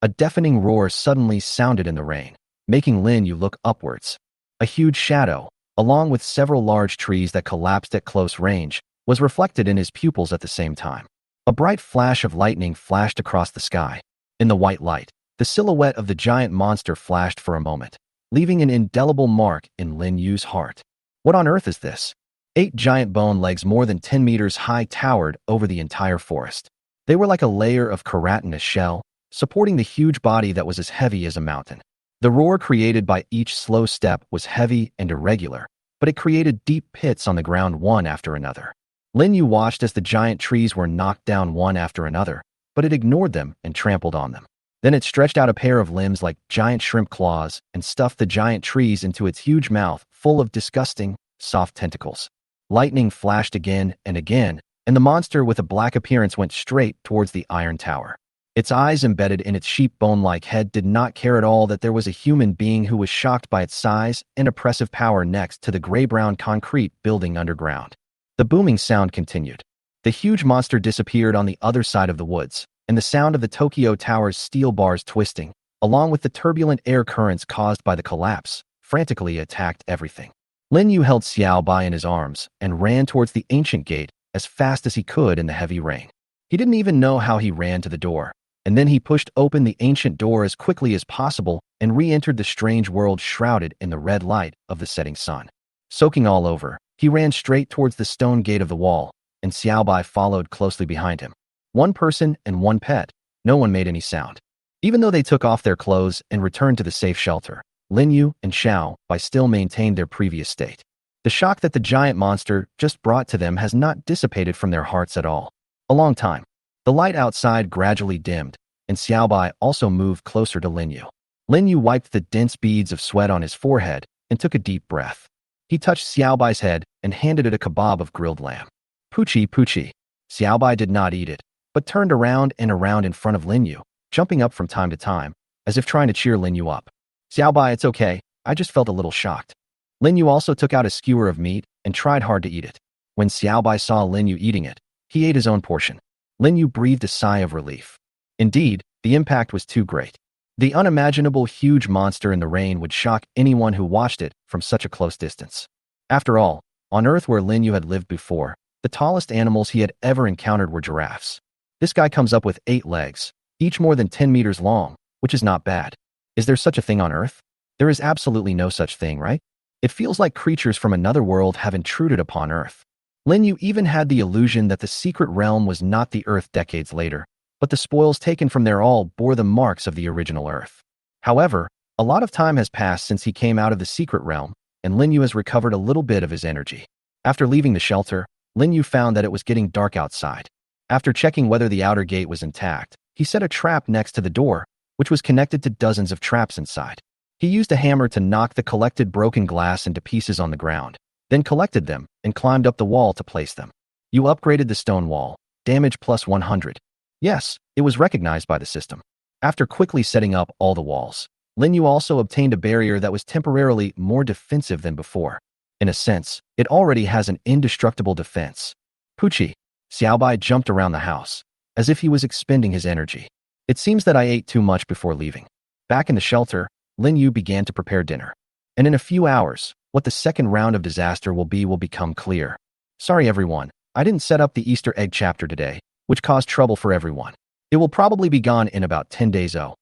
a deafening roar suddenly sounded in the rain, making Lin Yu look upwards. A huge shadow, along with several large trees that collapsed at close range, was reflected in his pupils at the same time. A bright flash of lightning flashed across the sky. In the white light, the silhouette of the giant monster flashed for a moment, leaving an indelible mark in Lin Yu's heart. What on earth is this? 8 giant bone legs more than 10 meters high towered over the entire forest. They were like a layer of keratinous shell, supporting the huge body that was as heavy as a mountain. The roar created by each slow step was heavy and irregular, but it created deep pits on the ground one after another. Lin Yu watched as the giant trees were knocked down one after another, but it ignored them and trampled on them. Then it stretched out a pair of limbs like giant shrimp claws and stuffed the giant trees into its huge mouth full of disgusting, soft tentacles. Lightning flashed again, and the monster with a black appearance went straight towards the iron tower. Its eyes embedded in its sheep bone-like head did not care at all that there was a human being who was shocked by its size and oppressive power next to the gray-brown concrete building underground. The booming sound continued. The huge monster disappeared on the other side of the woods, and the sound of the Tokyo Tower's steel bars twisting, along with the turbulent air currents caused by the collapse, frantically attacked everything. Lin Yu held Xiaobai in his arms and ran towards the ancient gate as fast as he could in the heavy rain. He didn't even know how he ran to the door, and then he pushed open the ancient door as quickly as possible and re-entered the strange world shrouded in the red light of the setting sun. Soaking all over, he ran straight towards the stone gate of the wall, and Xiaobai followed closely behind him. One person and one pet. No one made any sound. Even though they took off their clothes and returned to the safe shelter, Lin Yu and Xiaobai still maintained their previous state. The shock that the giant monster just brought to them has not dissipated from their hearts at all. A long time. The light outside gradually dimmed, and Xiaobai also moved closer to Lin Yu. Lin Yu wiped the dense beads of sweat on his forehead and took a deep breath. He touched Xiaobai's head and handed it a kebab of grilled lamb. Poochie, poochie. Xiaobai did not eat it, but turned around and around in front of Lin Yu, jumping up from time to time, as if trying to cheer Lin Yu up. Xiaobai, it's okay, I just felt a little shocked. Lin Yu also took out a skewer of meat and tried hard to eat it. When Xiaobai saw Lin Yu eating it, he ate his own portion. Lin Yu breathed a sigh of relief. Indeed, the impact was too great. The unimaginable huge monster in the rain would shock anyone who watched it from such a close distance. After all, on Earth where Lin Yu had lived before, the tallest animals he had ever encountered were giraffes. This guy comes up with 8 legs, each more than 10 meters long, which is not bad. Is there such a thing on Earth? There is absolutely no such thing, right? It feels like creatures from another world have intruded upon Earth. Lin Yu even had the illusion that the secret realm was not the Earth decades later, but the spoils taken from there all bore the marks of the original Earth. However, a lot of time has passed since he came out of the secret realm, and Lin Yu has recovered a little bit of his energy. After leaving the shelter, Lin Yu found that it was getting dark outside. After checking whether the outer gate was intact, he set a trap next to the door, which was connected to dozens of traps inside. He used a hammer to knock the collected broken glass into pieces on the ground, then collected them and climbed up the wall to place them. You upgraded the stone wall. Damage plus 100. Yes, it was recognized by the system. After quickly setting up all the walls, Lin Yu also obtained a barrier that was temporarily more defensive than before. In a sense, it already has an indestructible defense. Poochie. Xiaobai jumped around the house, as if he was expending his energy. It seems that I ate too much before leaving. Back in the shelter, Lin Yu began to prepare dinner. And in a few hours, what the second round of disaster will become clear. Sorry everyone, I didn't set up the Easter egg chapter today, which caused trouble for everyone. It will probably be gone in about 10 days. Oh.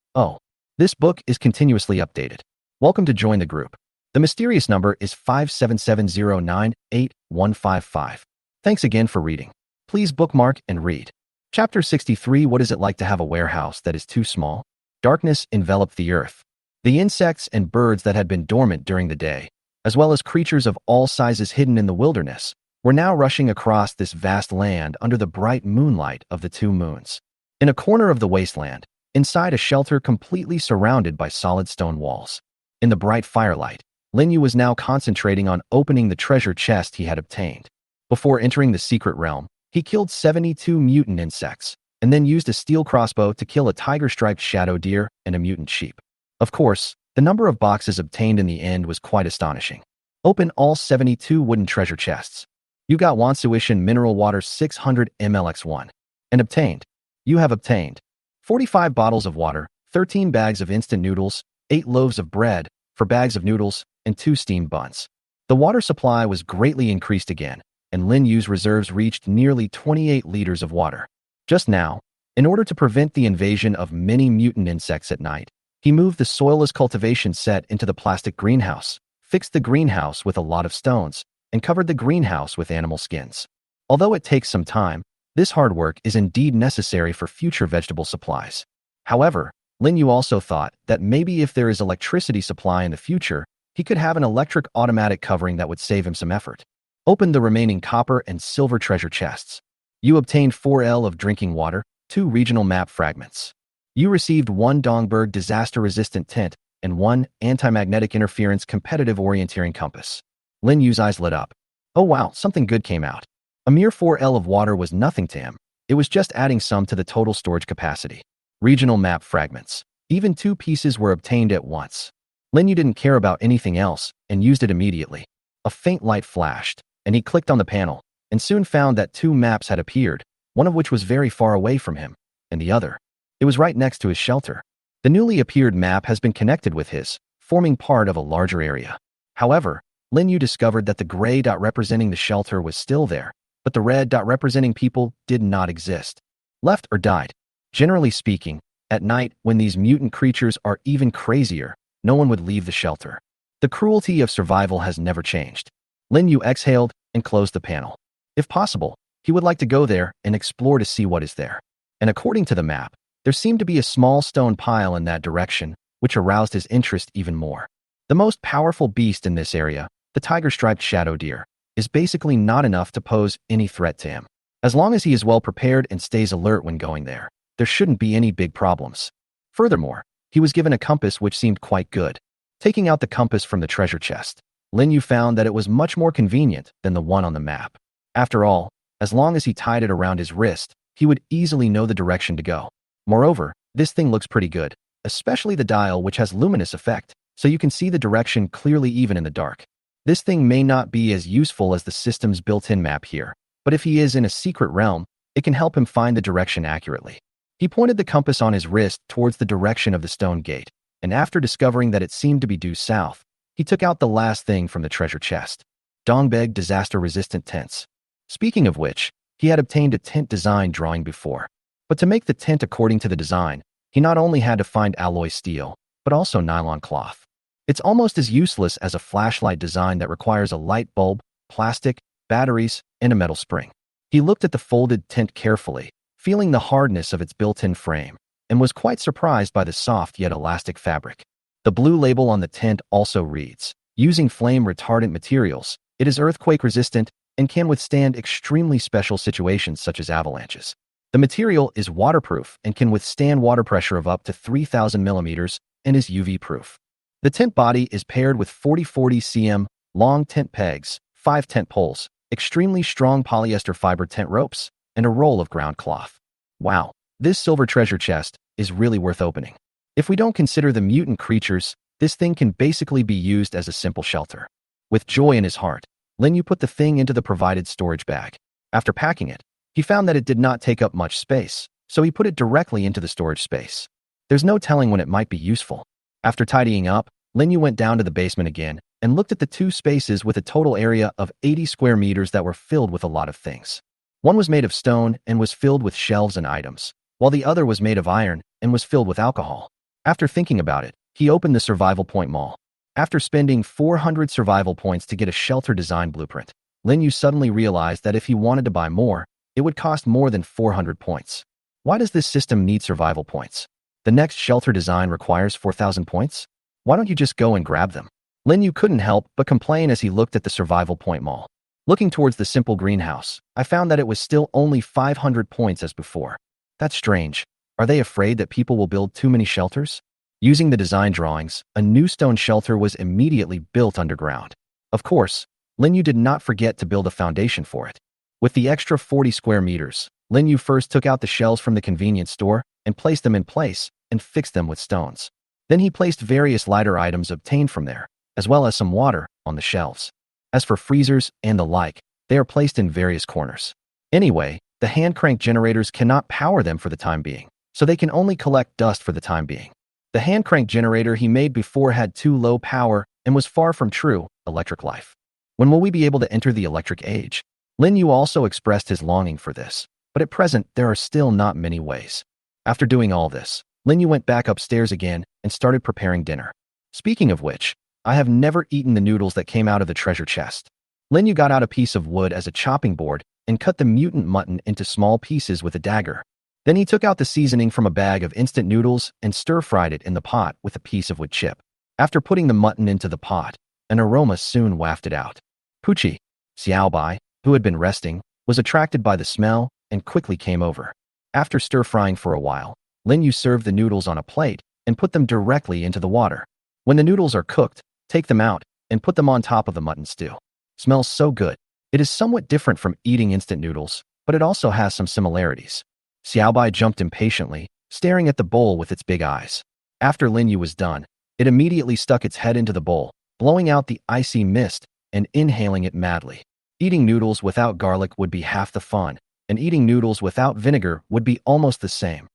This book is continuously updated. Welcome to join the group. The mysterious number is 577098155. Thanks again for reading. Please bookmark and read. Chapter 63. What is it like to have a warehouse that is too small? Darkness enveloped the earth. The insects and birds that had been dormant during the day, as well as creatures of all sizes hidden in the wilderness, were now rushing across this vast land under the bright moonlight of the two moons. In a corner of the wasteland, inside a shelter completely surrounded by solid stone walls. In the bright firelight, Lin Yu was now concentrating on opening the treasure chest he had obtained. Before entering the secret realm, he killed 72 mutant insects, and then used a steel crossbow to kill a tiger-striped shadow deer and a mutant sheep. Of course, the number of boxes obtained in the end was quite astonishing. Open all 72 wooden treasure chests. You got Wansuishan mineral water 600 mlx1. And obtained. You have obtained 45 bottles of water, 13 bags of instant noodles, 8 loaves of bread, 4 bags of noodles, and 2 steamed buns. The water supply was greatly increased again, and Lin Yu's reserves reached nearly 28 liters of water. Just now, in order to prevent the invasion of many mutant insects at night, he moved the soilless cultivation set into the plastic greenhouse, fixed the greenhouse with a lot of stones, and covered the greenhouse with animal skins. Although it takes some time, this hard work is indeed necessary for future vegetable supplies. However, Lin Yu also thought that maybe if there is electricity supply in the future, he could have an electric automatic covering that would save him some effort. Open the remaining copper and silver treasure chests. You obtained 4L of drinking water, 2 regional map fragments. You received 1 Dongberg disaster-resistant tent and 1 anti-magnetic interference competitive orienteering compass. Lin Yu's eyes lit up. Oh wow, something good came out. A mere 4L of water was nothing to him. It was just adding some to the total storage capacity. Regional map fragments. Even 2 pieces were obtained at once. Lin Yu didn't care about anything else and used it immediately. A faint light flashed, and he clicked on the panel, and soon found that 2 maps had appeared, one of which was very far away from him, and the other. It was right next to his shelter. The newly appeared map has been connected with his, forming part of a larger area. However, Lin Yu discovered that the gray dot representing the shelter was still there, but the red dot representing people did not exist. Left or died. Generally speaking, at night, when these mutant creatures are even crazier, no one would leave the shelter. The cruelty of survival has never changed. Lin Yu exhaled and closed the panel. If possible, he would like to go there and explore to see what is there. And according to the map, there seemed to be a small stone pile in that direction, which aroused his interest even more. The most powerful beast in this area, the tiger-striped shadow deer, is basically not enough to pose any threat to him. As long as he is well prepared and stays alert when going there shouldn't be any big problems. Furthermore, he was given a compass which seemed quite good. Taking out the compass from the treasure chest, Lin Yu found that it was much more convenient than the one on the map. After all, as long as he tied it around his wrist, he would easily know the direction to go. Moreover, this thing looks pretty good, especially the dial which has luminous effect, so you can see the direction clearly even in the dark. This thing may not be as useful as the system's built-in map here, but if he is in a secret realm, it can help him find the direction accurately. He pointed the compass on his wrist towards the direction of the stone gate, and after discovering that it seemed to be due south, he took out the last thing from the treasure chest. Dongbeg disaster-resistant tents. Speaking of which, he had obtained a tent design drawing before. But to make the tent according to the design, he not only had to find alloy steel, but also nylon cloth. It's almost as useless as a flashlight design that requires a light bulb, plastic, batteries, and a metal spring. He looked at the folded tent carefully, feeling the hardness of its built-in frame, and was quite surprised by the soft yet elastic fabric. The blue label on the tent also reads, using flame-retardant materials, it is earthquake-resistant and can withstand extremely special situations such as avalanches. The material is waterproof and can withstand water pressure of up to 3,000 millimeters and is UV-proof. The tent body is paired with 40-40 cm long tent pegs, 5 tent poles, extremely strong polyester fiber tent ropes, and a roll of ground cloth. Wow, this silver treasure chest is really worth opening. If we don't consider the mutant creatures, this thing can basically be used as a simple shelter. With joy in his heart, Lin Yu put the thing into the provided storage bag. After packing it, he found that it did not take up much space, so he put it directly into the storage space. There's no telling when it might be useful. After tidying up, Lin Yu went down to the basement again and looked at the 2 spaces with a total area of 80 square meters that were filled with a lot of things. One was made of stone and was filled with shelves and items, while the other was made of iron and was filled with alcohol. After thinking about it, he opened the survival point mall. After spending 400 survival points to get a shelter design blueprint, Lin Yu suddenly realized that if he wanted to buy more, it would cost more than 400 points. Why does this system need survival points? The next shelter design requires 4,000 points? Why don't you just go and grab them? Lin Yu couldn't help but complain as he looked at the survival point mall. Looking towards the simple greenhouse, I found that it was still only 500 points as before. That's strange. Are they afraid that people will build too many shelters? Using the design drawings, a new stone shelter was immediately built underground. Of course, Lin Yu did not forget to build a foundation for it. With the extra 40 square meters, Lin Yu first took out the shelves from the convenience store and placed them in place and fixed them with stones. Then he placed various lighter items obtained from there, as well as some water, on the shelves. As for freezers and the like, they are placed in various corners. Anyway, the hand-crank generators cannot power them for the time being, so they can only collect dust for the time being. The hand-crank generator he made before had too low power and was far from true electric life. When will we be able to enter the electric age? Lin Yu also expressed his longing for this, but at present there are still not many ways. After doing all this, Lin Yu went back upstairs again and started preparing dinner. Speaking of which, I have never eaten the noodles that came out of the treasure chest. Lin Yu got out a piece of wood as a chopping board and cut the mutant mutton into small pieces with a dagger. Then he took out the seasoning from a bag of instant noodles and stir-fried it in the pot with a piece of wood chip. After putting the mutton into the pot, an aroma soon wafted out. Pucci, Xiaobai, who had been resting, was attracted by the smell and quickly came over. After stir-frying for a while, Lin Yu served the noodles on a plate and put them directly into the water. When the noodles are cooked, take them out and put them on top of the mutton stew. Smells so good. It is somewhat different from eating instant noodles, but it also has some similarities. Xiaobai jumped impatiently, staring at the bowl with its big eyes. After Lin Yu was done, it immediately stuck its head into the bowl, blowing out the icy mist and inhaling it madly. Eating noodles without garlic would be half the fun, and eating noodles without vinegar would be almost the same.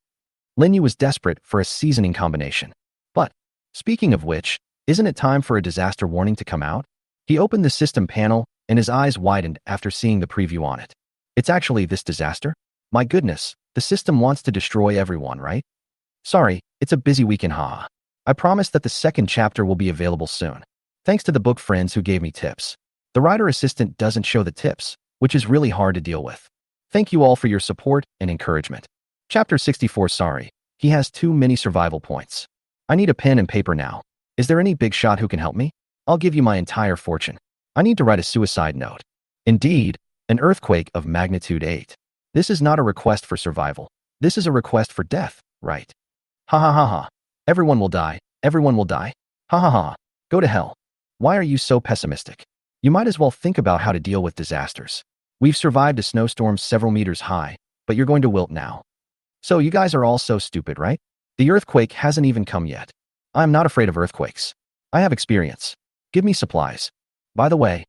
Lin Yu was desperate for a seasoning combination. But, speaking of which, isn't it time for a disaster warning to come out? He opened the system panel and his eyes widened after seeing the preview on it. It's actually this disaster? My goodness, the system wants to destroy everyone, right? Sorry, it's a busy weekend, haha. I promise that the second chapter will be available soon. Thanks to the book friends who gave me tips. The writer assistant doesn't show the tips, which is really hard to deal with. Thank you all for your support and encouragement. Chapter 64. Sorry, he has too many survival points. I need a pen and paper now. Is there any big shot who can help me? I'll give you my entire fortune. I need to write a suicide note. Indeed, an earthquake of magnitude 8. This is not a request for survival. This is a request for death, right? Ha ha ha ha. Everyone will die. Everyone will die. Ha ha ha. Go to hell. Why are you so pessimistic? You might as well think about how to deal with disasters. We've survived a snowstorm several meters high, but you're going to wilt now. So you guys are all so stupid, right? The earthquake hasn't even come yet. I'm not afraid of earthquakes. I have experience. Give me supplies. By the way,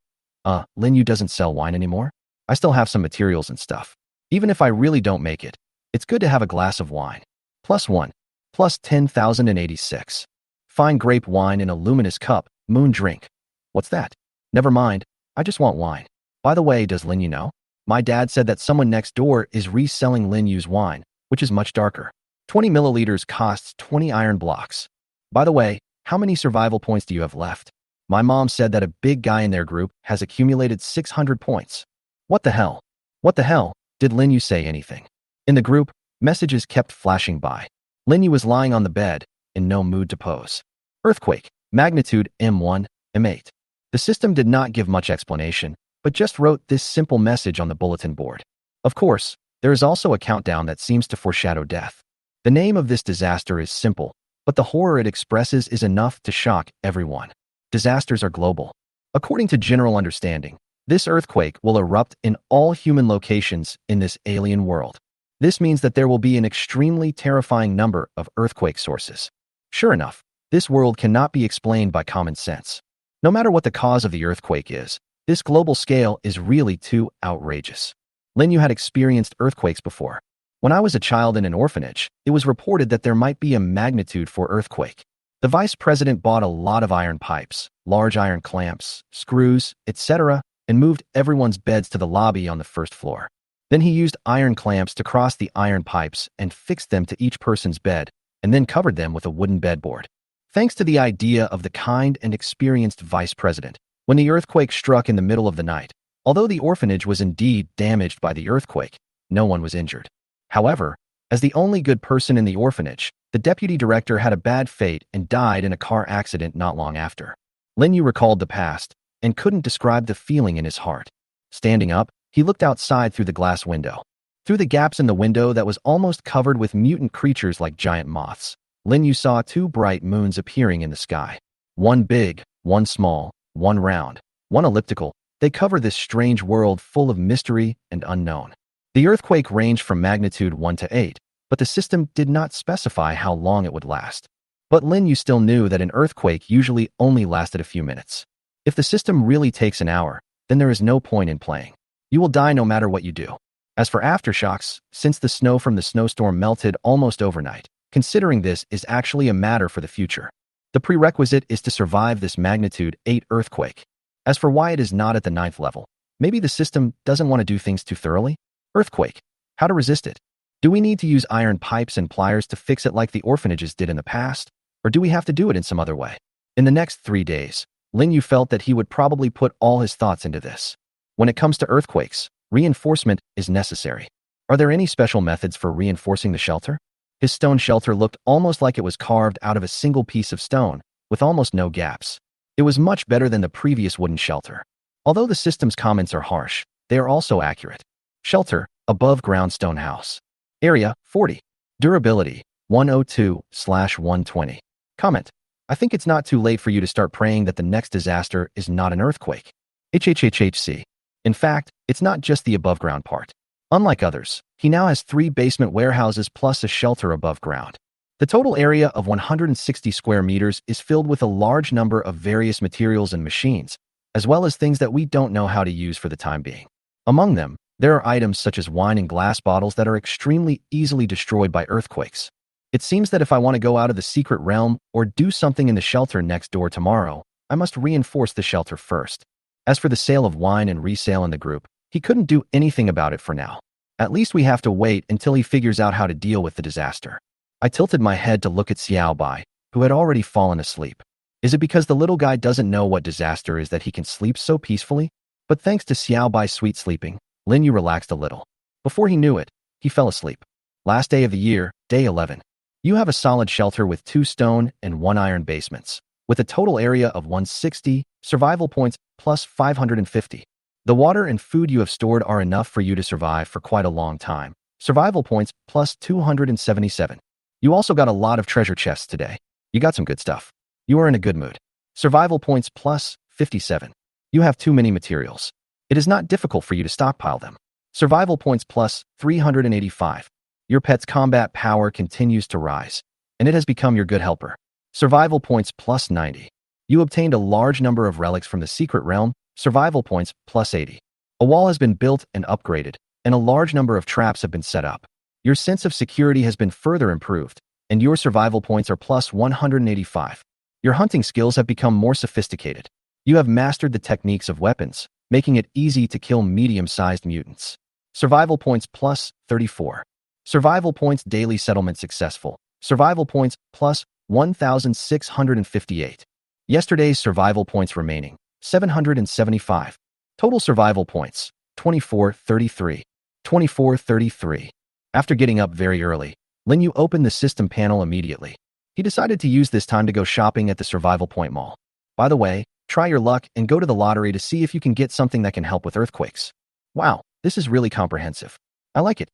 Lin Yu doesn't sell wine anymore? I still have some materials and stuff. Even if I really don't make it, it's good to have a glass of wine. +1. Plus 10,086. Fine grape wine in a luminous cup, moon drink. What's that? Never mind, I just want wine. By the way, does Lin Yu know? My dad said that someone next door is reselling Lin Yu's wine, which is much darker. 20 milliliters costs 20 iron blocks. By the way, how many survival points do you have left? My mom said that a big guy in their group has accumulated 600 points. What the hell? What the hell? Did Lin Yu say anything? In the group, messages kept flashing by. Lin Yu was lying on the bed, in no mood to pose. Earthquake, magnitude M1, M8. The system did not give much explanation, but just wrote this simple message on the bulletin board. Of course, there is also a countdown that seems to foreshadow death. The name of this disaster is simple, but the horror it expresses is enough to shock everyone. Disasters are global. According to general understanding, this earthquake will erupt in all human locations in this alien world. This means that there will be an extremely terrifying number of earthquake sources. Sure enough, this world cannot be explained by common sense. No matter what the cause of the earthquake is, this global scale is really too outrageous. Lin Yu had experienced earthquakes before. When I was a child in an orphanage, it was reported that there might be a magnitude 4 earthquake. The vice president bought a lot of iron pipes, large iron clamps, screws, etc., and moved everyone's beds to the lobby on the first floor. Then he used iron clamps to cross the iron pipes and fixed them to each person's bed, and then covered them with a wooden bedboard. Thanks to the idea of the kind and experienced vice president, when the earthquake struck in the middle of the night, although the orphanage was indeed damaged by the earthquake, no one was injured. However, as the only good person in the orphanage, The deputy director had a bad fate and died in a car accident not long after. Lin Yu recalled the past and couldn't describe the feeling in his heart. Standing up, he looked outside through the glass window. Through the gaps in the window that was almost covered with mutant creatures like giant moths, Lin Yu saw two bright moons appearing in the sky. One big, one small, one round, one elliptical. They cover this strange world full of mystery and unknown. The earthquake ranged from magnitude 1 to 8, but the system did not specify how long it would last. But Lin Yu still knew that an earthquake usually only lasted a few minutes. If the system really takes an hour, then there is no point in playing. You will die no matter what you do. As for aftershocks, since the snow from the snowstorm melted almost overnight, considering this is actually a matter for the future. The prerequisite is to survive this magnitude 8 earthquake. As for why it is not at the 9th level, maybe the system doesn't want to do things too thoroughly? Earthquake. How to resist it? Do we need to use iron pipes and pliers to fix it like the orphanages did in the past? Or do we have to do it in some other way? In the next 3 days, Lin Yu felt that he would probably put all his thoughts into this. When it comes to earthquakes, reinforcement is necessary. Are there any special methods for reinforcing the shelter? His stone shelter looked almost like it was carved out of a single piece of stone, with almost no gaps. It was much better than the previous wooden shelter. Although the system's comments are harsh, they are also accurate. Shelter, above-ground stone house. Area, 40. Durability, 102/120. Comment. I think it's not too late for you to start praying that the next disaster is not an earthquake. HHHHC. In fact, it's not just the above-ground part. Unlike others, he now has 3 basement warehouses plus a shelter above ground. The total area of 160 square meters is filled with a large number of various materials and machines, as well as things that we don't know how to use for the time being. Among them, there are items such as wine and glass bottles that are extremely easily destroyed by earthquakes. It seems that if I want to go out of the secret realm or do something in the shelter next door tomorrow, I must reinforce the shelter first. As for the sale of wine and resale in the group, he couldn't do anything about it for now. At least we have to wait until he figures out how to deal with the disaster. I tilted my head to look at Xiao Bai, who had already fallen asleep. Is it because the little guy doesn't know what disaster is that he can sleep so peacefully? But thanks to Xiao Bai's sweet sleeping, Lin Yu relaxed a little. Before he knew it, he fell asleep. Last day of the year, day 11. You have a solid shelter with 2 stone and 1 iron basements, with a total area of 160, survival points plus 550. The water and food you have stored are enough for you to survive for quite a long time. Survival points plus 277. You also got a lot of treasure chests today. You got some good stuff. You are in a good mood. Survival points plus 57. You have too many materials. It is not difficult for you to stockpile them. Survival points plus 385. Your pet's combat power continues to rise, and it has become your good helper. Survival points plus 90. You obtained a large number of relics from the secret realm. Survival points plus 80. A wall has been built and upgraded, and a large number of traps have been set up. Your sense of security has been further improved, and your survival points are plus 185. Your hunting skills have become more sophisticated. You have mastered the techniques of weapons, making it easy to kill medium-sized mutants. Survival points plus 34. Survival points daily settlement successful. Survival points plus 1,658. Yesterday's survival points remaining, 775. Total survival points, 2433. 2433. After getting up very early, Lin Yu opened the system panel immediately. He decided to use this time to go shopping at the Survival Point Mall. By the way, try your luck and go to the lottery to see if you can get something that can help with earthquakes. Wow, this is really comprehensive. I like it.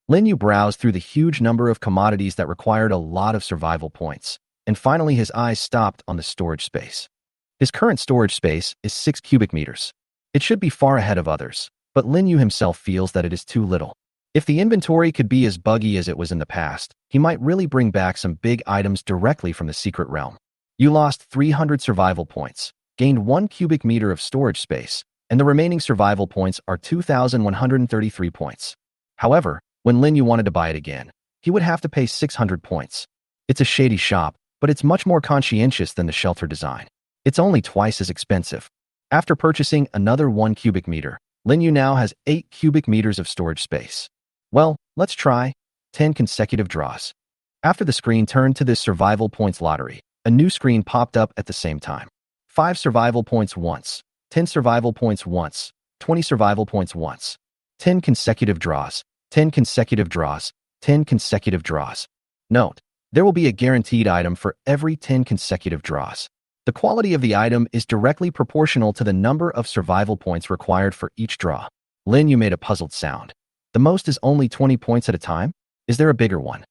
Lin Yu browsed through the huge number of commodities that required a lot of survival points, and finally his eyes stopped on the storage space. His current storage space is 6 cubic meters. It should be far ahead of others, but Lin Yu himself feels that it is too little. If the inventory could be as buggy as it was in the past, he might really bring back some big items directly from the secret realm. You lost 300 survival points, gained 1 cubic meter of storage space, and the remaining survival points are 2,133 points. However, when Lin Yu wanted to buy it again, he would have to pay 600 points. It's a shady shop, but it's much more conscientious than the shelter design. It's only twice as expensive. After purchasing another 1 cubic meter, Lin Yu now has 8 cubic meters of storage space. Well, let's try 10 consecutive draws. After the screen turned to this survival points lottery, a new screen popped up at the same time. 5 survival points once, 10 survival points once, 20 survival points once. 10 consecutive draws, 10 consecutive draws, 10 consecutive draws. Note, There will be a guaranteed item for every 10 consecutive draws. The quality of the item is directly proportional to the number of survival points required for each draw. Lin Yu made a puzzled sound. The most is only 20 points at a time? Is there a bigger one?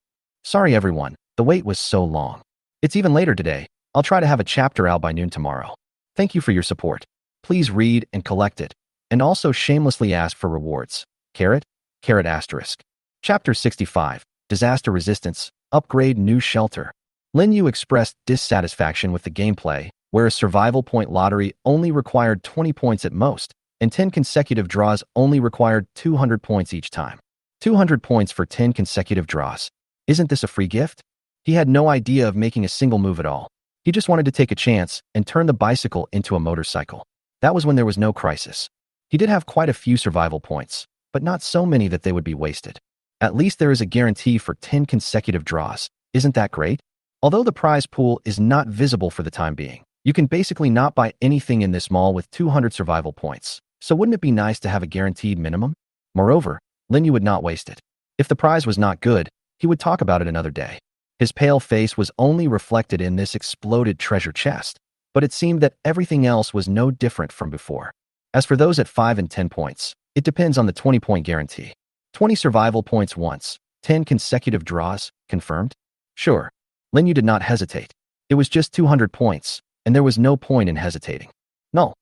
Sorry everyone, the wait was so long. It's even later today. I'll try to have a chapter out by noon tomorrow. Thank you for your support. Please read and collect it. And also shamelessly ask for rewards. Carrot? Carrot asterisk. Chapter 65. Disaster Resistance. Upgrade New Shelter. Lin Yu expressed dissatisfaction with the gameplay, where a survival point lottery only required 20 points at most, and 10 consecutive draws only required 200 points each time. 200 points for 10 consecutive draws. Isn't this a free gift? He had no idea of making a single move at all. He just wanted to take a chance and turn the bicycle into a motorcycle. That was when there was no crisis. He did have quite a few survival points, but not so many that they would be wasted. At least there is a guarantee for 10 consecutive draws. Isn't that great? Although the prize pool is not visible for the time being, you can basically not buy anything in this mall with 200 survival points. So wouldn't it be nice to have a guaranteed minimum? Moreover, Lin Yu would not waste it. If the prize was not good, he would talk about it another day. His pale face was only reflected in this exploded treasure chest, but it seemed that everything else was no different from before. As for those at 5 and 10 points, it depends on the 20-point guarantee. 20 survival points once, 10 consecutive draws, confirmed? Sure. Lin Yu did not hesitate. It was just 200 points, and there was no point in hesitating. No.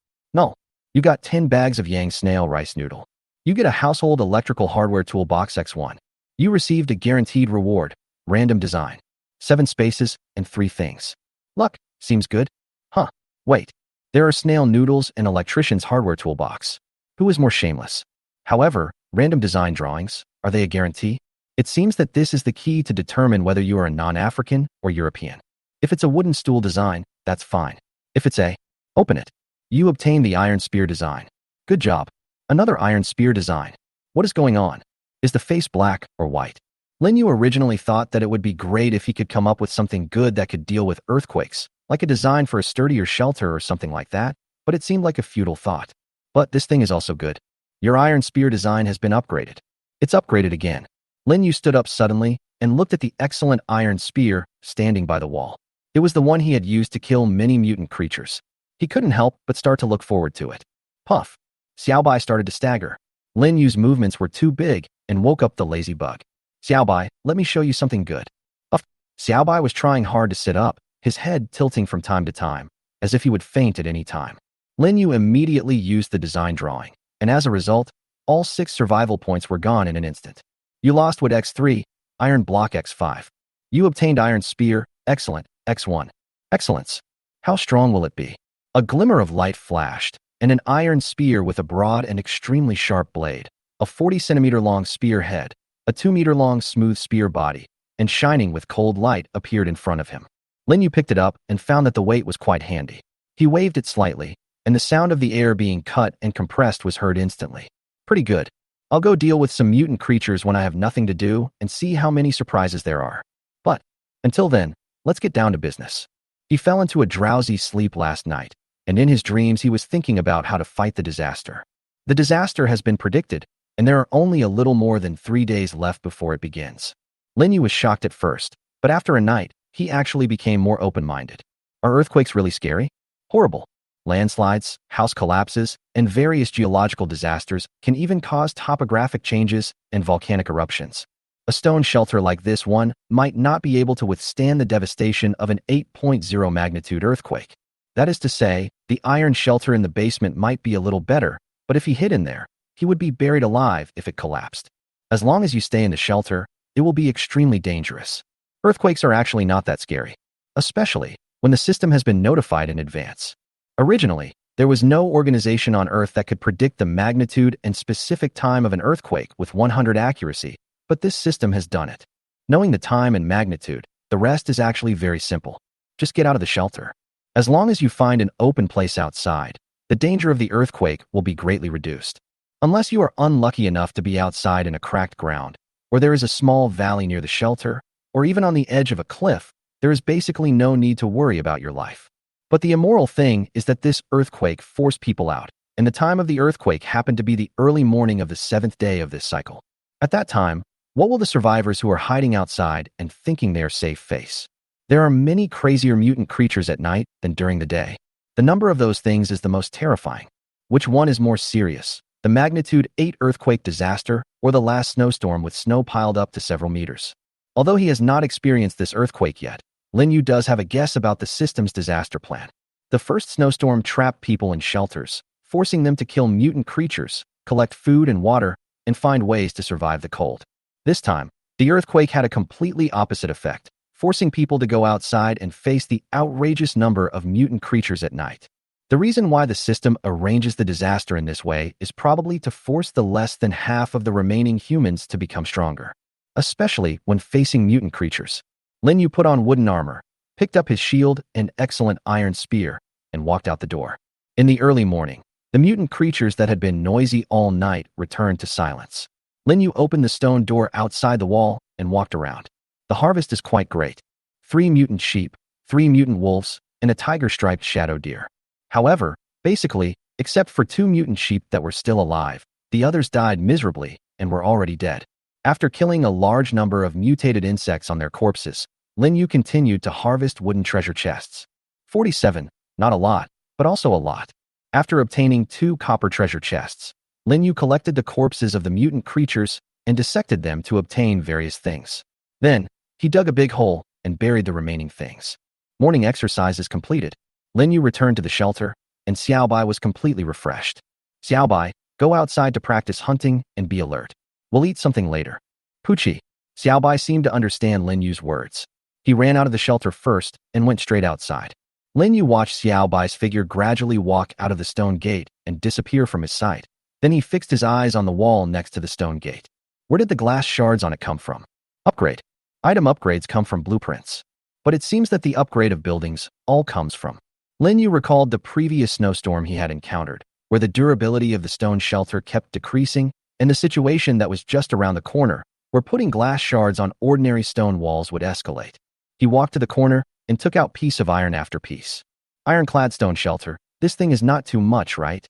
You got 10 bags of Yang snail rice noodle. You get a household electrical hardware toolbox X1. You received a guaranteed reward, random design. 7 spaces and 3 things. Luck, seems good. Huh, wait. There are snail noodles and electrician's hardware toolbox. Who is more shameless? However, random design drawings, are they a guarantee? It seems that this is the key to determine whether you are a non-African or European. If it's a wooden stool design, that's fine. If it's open it. You obtain the iron spear design. Good job. Another iron spear design. What is going on? Is the face black or white? Lin Yu originally thought that it would be great if he could come up with something good that could deal with earthquakes, like a design for a sturdier shelter or something like that, but it seemed like a futile thought. But this thing is also good. Your iron spear design has been upgraded. It's upgraded again. Lin Yu stood up suddenly and looked at the excellent iron spear standing by the wall. It was the one he had used to kill many mutant creatures. He couldn't help but start to look forward to it. Puff. Xiaobai started to stagger. Lin Yu's movements were too big and woke up the lazy bug. Xiaobai, let me show you something good. Puff. Xiaobai was trying hard to sit up, his head tilting from time to time, as if he would faint at any time. Lin Yu immediately used the design drawing, and as a result, all 6 survival points were gone in an instant. You lost wood X3, iron block X5. You obtained iron spear, excellent, X1. Excellence. How strong will it be? A glimmer of light flashed, and an iron spear with a broad and extremely sharp blade, a 40-centimeter-long spear head, a 2-meter-long smooth spear body, and shining with cold light appeared in front of him. Lin Yu picked it up and found that the weight was quite handy. He waved it slightly, and the sound of the air being cut and compressed was heard instantly. Pretty good. I'll go deal with some mutant creatures when I have nothing to do and see how many surprises there are. But, until then, let's get down to business. He fell into a drowsy sleep last night, and in his dreams he was thinking about how to fight the disaster. The disaster has been predicted, and there are only a little more than 3 days left before it begins. Lin Yu was shocked at first, but after a night, he actually became more open-minded. Are earthquakes really scary? Horrible. Landslides, house collapses, and various geological disasters can even cause topographic changes and volcanic eruptions. A stone shelter like this one might not be able to withstand the devastation of an 8.0 magnitude earthquake. That is to say, the iron shelter in the basement might be a little better, but if he hid in there, he would be buried alive if it collapsed. As long as you stay in the shelter, it will be extremely dangerous. Earthquakes are actually not that scary, especially when the system has been notified in advance. Originally, there was no organization on Earth that could predict the magnitude and specific time of an earthquake with 100% accuracy, but this system has done it. Knowing the time and magnitude, the rest is actually very simple. Just get out of the shelter. As long as you find an open place outside, the danger of the earthquake will be greatly reduced. Unless you are unlucky enough to be outside in a cracked ground, or there is a small valley near the shelter, or even on the edge of a cliff, there is basically no need to worry about your life. But the immoral thing is that this earthquake forced people out, and the time of the earthquake happened to be the early morning of the 7th day of this cycle. At that time, What will the survivors who are hiding outside and thinking they are safe face? There are many crazier mutant creatures at night than during the day. The number of those things is the most terrifying. Which one is more serious? The magnitude 8 earthquake disaster or the last snowstorm with snow piled up to several meters? Although he has not experienced this earthquake yet, Lin Yu does have a guess about the system's disaster plan. The first snowstorm trapped people in shelters, forcing them to kill mutant creatures, collect food and water, and find ways to survive the cold. This time, the earthquake had a completely opposite effect, forcing people to go outside and face the outrageous number of mutant creatures at night. The reason why the system arranges the disaster in this way is probably to force the less than half of the remaining humans to become stronger, especially when facing mutant creatures. Lin Yu put on wooden armor, picked up his shield and excellent iron spear, and walked out the door. In the early morning, the mutant creatures that had been noisy all night returned to silence. Lin Yu opened the stone door outside the wall and walked around. The harvest is quite great. 3 mutant sheep, 3 mutant wolves, and a tiger-striped shadow deer. However, basically, except for 2 mutant sheep that were still alive, the others died miserably and were already dead. After killing a large number of mutated insects on their corpses, Lin Yu continued to harvest wooden treasure chests. 47, not a lot, but also a lot. After obtaining 2 copper treasure chests, Lin Yu collected the corpses of the mutant creatures and dissected them to obtain various things. Then, he dug a big hole and buried the remaining things. Morning exercises completed. Lin Yu returned to the shelter, and Xiaobai was completely refreshed. Xiaobai, go outside to practice hunting and be alert. We'll eat something later. Puchi. Xiaobai seemed to understand Lin Yu's words. He ran out of the shelter first and went straight outside. Lin Yu watched Xiaobai's figure gradually walk out of the stone gate and disappear from his sight. Then he fixed his eyes on the wall next to the stone gate. Where did the glass shards on it come from? Upgrade. Item upgrades come from blueprints. But it seems that the upgrade of buildings all comes from. Lin Yu recalled the previous snowstorm he had encountered, where the durability of the stone shelter kept decreasing, and the situation that was just around the corner, where putting glass shards on ordinary stone walls would escalate. He walked to the corner and took out piece of iron after piece. Ironclad stone shelter, this thing is not too much, right?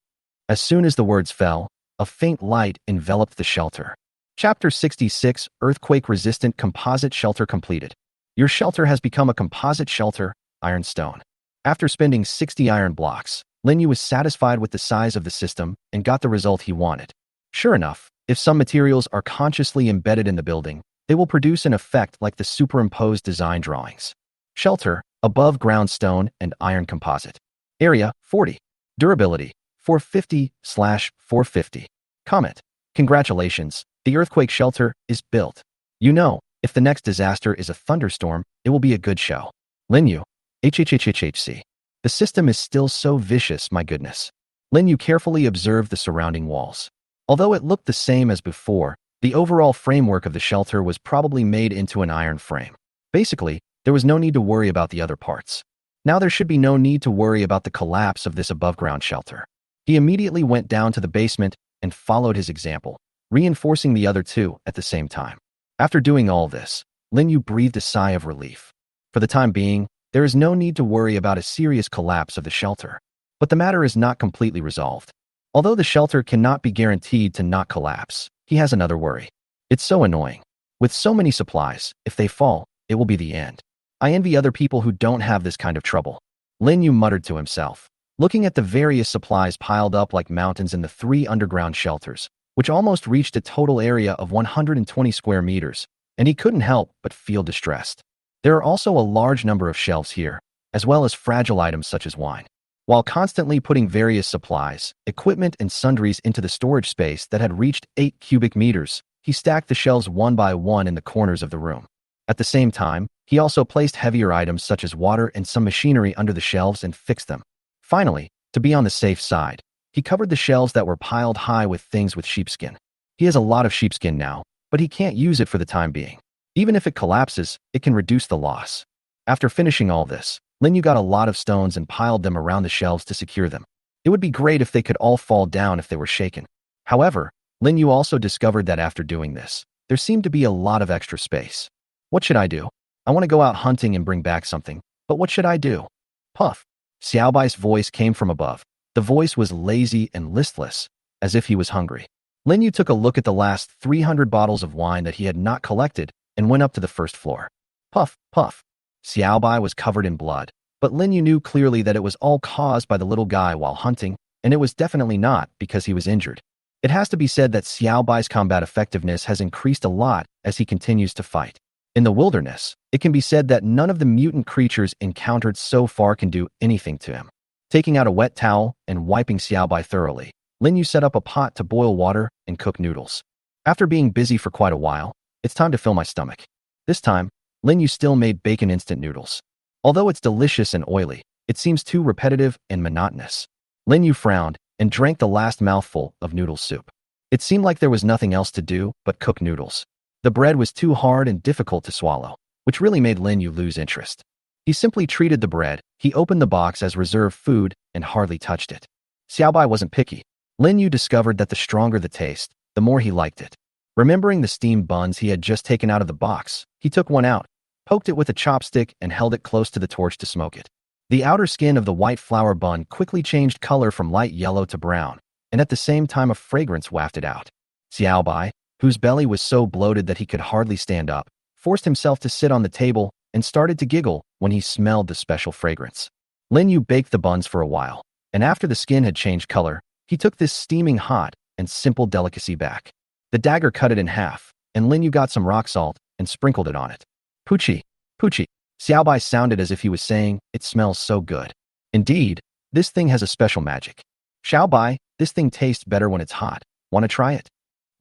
As soon as the words fell, a faint light enveloped the shelter. Chapter 66, Earthquake-Resistant Composite Shelter completed. Your shelter has become a composite shelter, ironstone. After spending 60 iron blocks, Lin Yu was satisfied with the size of the system and got the result he wanted. Sure enough, if some materials are consciously embedded in the building, they will produce an effect like the superimposed design drawings. Shelter, above ground stone and iron composite. Area, 40. Durability, 450/450. Comment. Congratulations, the earthquake shelter is built. You know, if the next disaster is a thunderstorm, it will be a good show. Lin Yu. HHHHHC. The system is still so vicious, my goodness. Lin Yu carefully observed the surrounding walls. Although it looked the same as before, the overall framework of the shelter was probably made into an iron frame. Basically, there was no need to worry about the other parts. Now there should be no need to worry about the collapse of this above-ground shelter. He immediately went down to the basement and followed his example, reinforcing the other 2 at the same time. After doing all this, Lin Yu breathed a sigh of relief. For the time being, there is no need to worry about a serious collapse of the shelter. But the matter is not completely resolved. Although the shelter cannot be guaranteed to not collapse, he has another worry. It's so annoying. With so many supplies, if they fall, it will be the end. I envy other people who don't have this kind of trouble. Lin Yu muttered to himself, looking at the various supplies piled up like mountains in the 3 underground shelters, which almost reached a total area of 120 square meters, and he couldn't help but feel distressed. There are also a large number of shelves here, as well as fragile items such as wine. While constantly putting various supplies, equipment, and sundries into the storage space that had reached 8 cubic meters, he stacked the shelves one by one in the corners of the room. At the same time, he also placed heavier items such as water and some machinery under the shelves and fixed them. Finally, to be on the safe side, he covered the shelves that were piled high with things with sheepskin. He has a lot of sheepskin now, but he can't use it for the time being. Even if it collapses, it can reduce the loss. After finishing all this, Lin Yu got a lot of stones and piled them around the shelves to secure them. It would be great if they could all fall down if they were shaken. However, Lin Yu also discovered that after doing this, there seemed to be a lot of extra space. What should I do? I want to go out hunting and bring back something, but what should I do? Puff. Xiaobai's voice came from above. The voice was lazy and listless, as if he was hungry. Lin Yu took a look at the last 300 bottles of wine that he had not collected and went up to the first floor. Puff, puff. Xiaobai was covered in blood, but Lin Yu knew clearly that it was all caused by the little guy while hunting, and it was definitely not because he was injured. It has to be said that Xiaobai's combat effectiveness has increased a lot as he continues to fight. In the wilderness, it can be said that none of the mutant creatures encountered so far can do anything to him. Taking out a wet towel and wiping Xiaobai thoroughly, Lin Yu set up a pot to boil water and cook noodles. After being busy for quite a while, it's time to fill my stomach. This time, Lin Yu still made bacon instant noodles. Although it's delicious and oily, it seems too repetitive and monotonous. Lin Yu frowned and drank the last mouthful of noodle soup. It seemed like there was nothing else to do but cook noodles. The bread was too hard and difficult to swallow, which really made Lin Yu lose interest. He simply treated the bread, he opened the box as reserved food, and hardly touched it. Xiaobai wasn't picky. Lin Yu discovered that the stronger the taste, the more he liked it. Remembering the steamed buns he had just taken out of the box, he took one out, poked it with a chopstick, and held it close to the torch to smoke it. The outer skin of the white flour bun quickly changed color from light yellow to brown, and at the same time a fragrance wafted out. Xiaobai, whose belly was so bloated that he could hardly stand up, forced himself to sit on the table and started to giggle when he smelled the special fragrance. Lin Yu baked the buns for a while, and after the skin had changed color, he took this steaming hot and simple delicacy back. The dagger cut it in half, and Lin Yu got some rock salt and sprinkled it on it. Poochie, poochie. Xiaobai sounded as if he was saying, "It smells so good." Indeed, this thing has a special magic. Xiaobai, this thing tastes better when it's hot. Want to try it?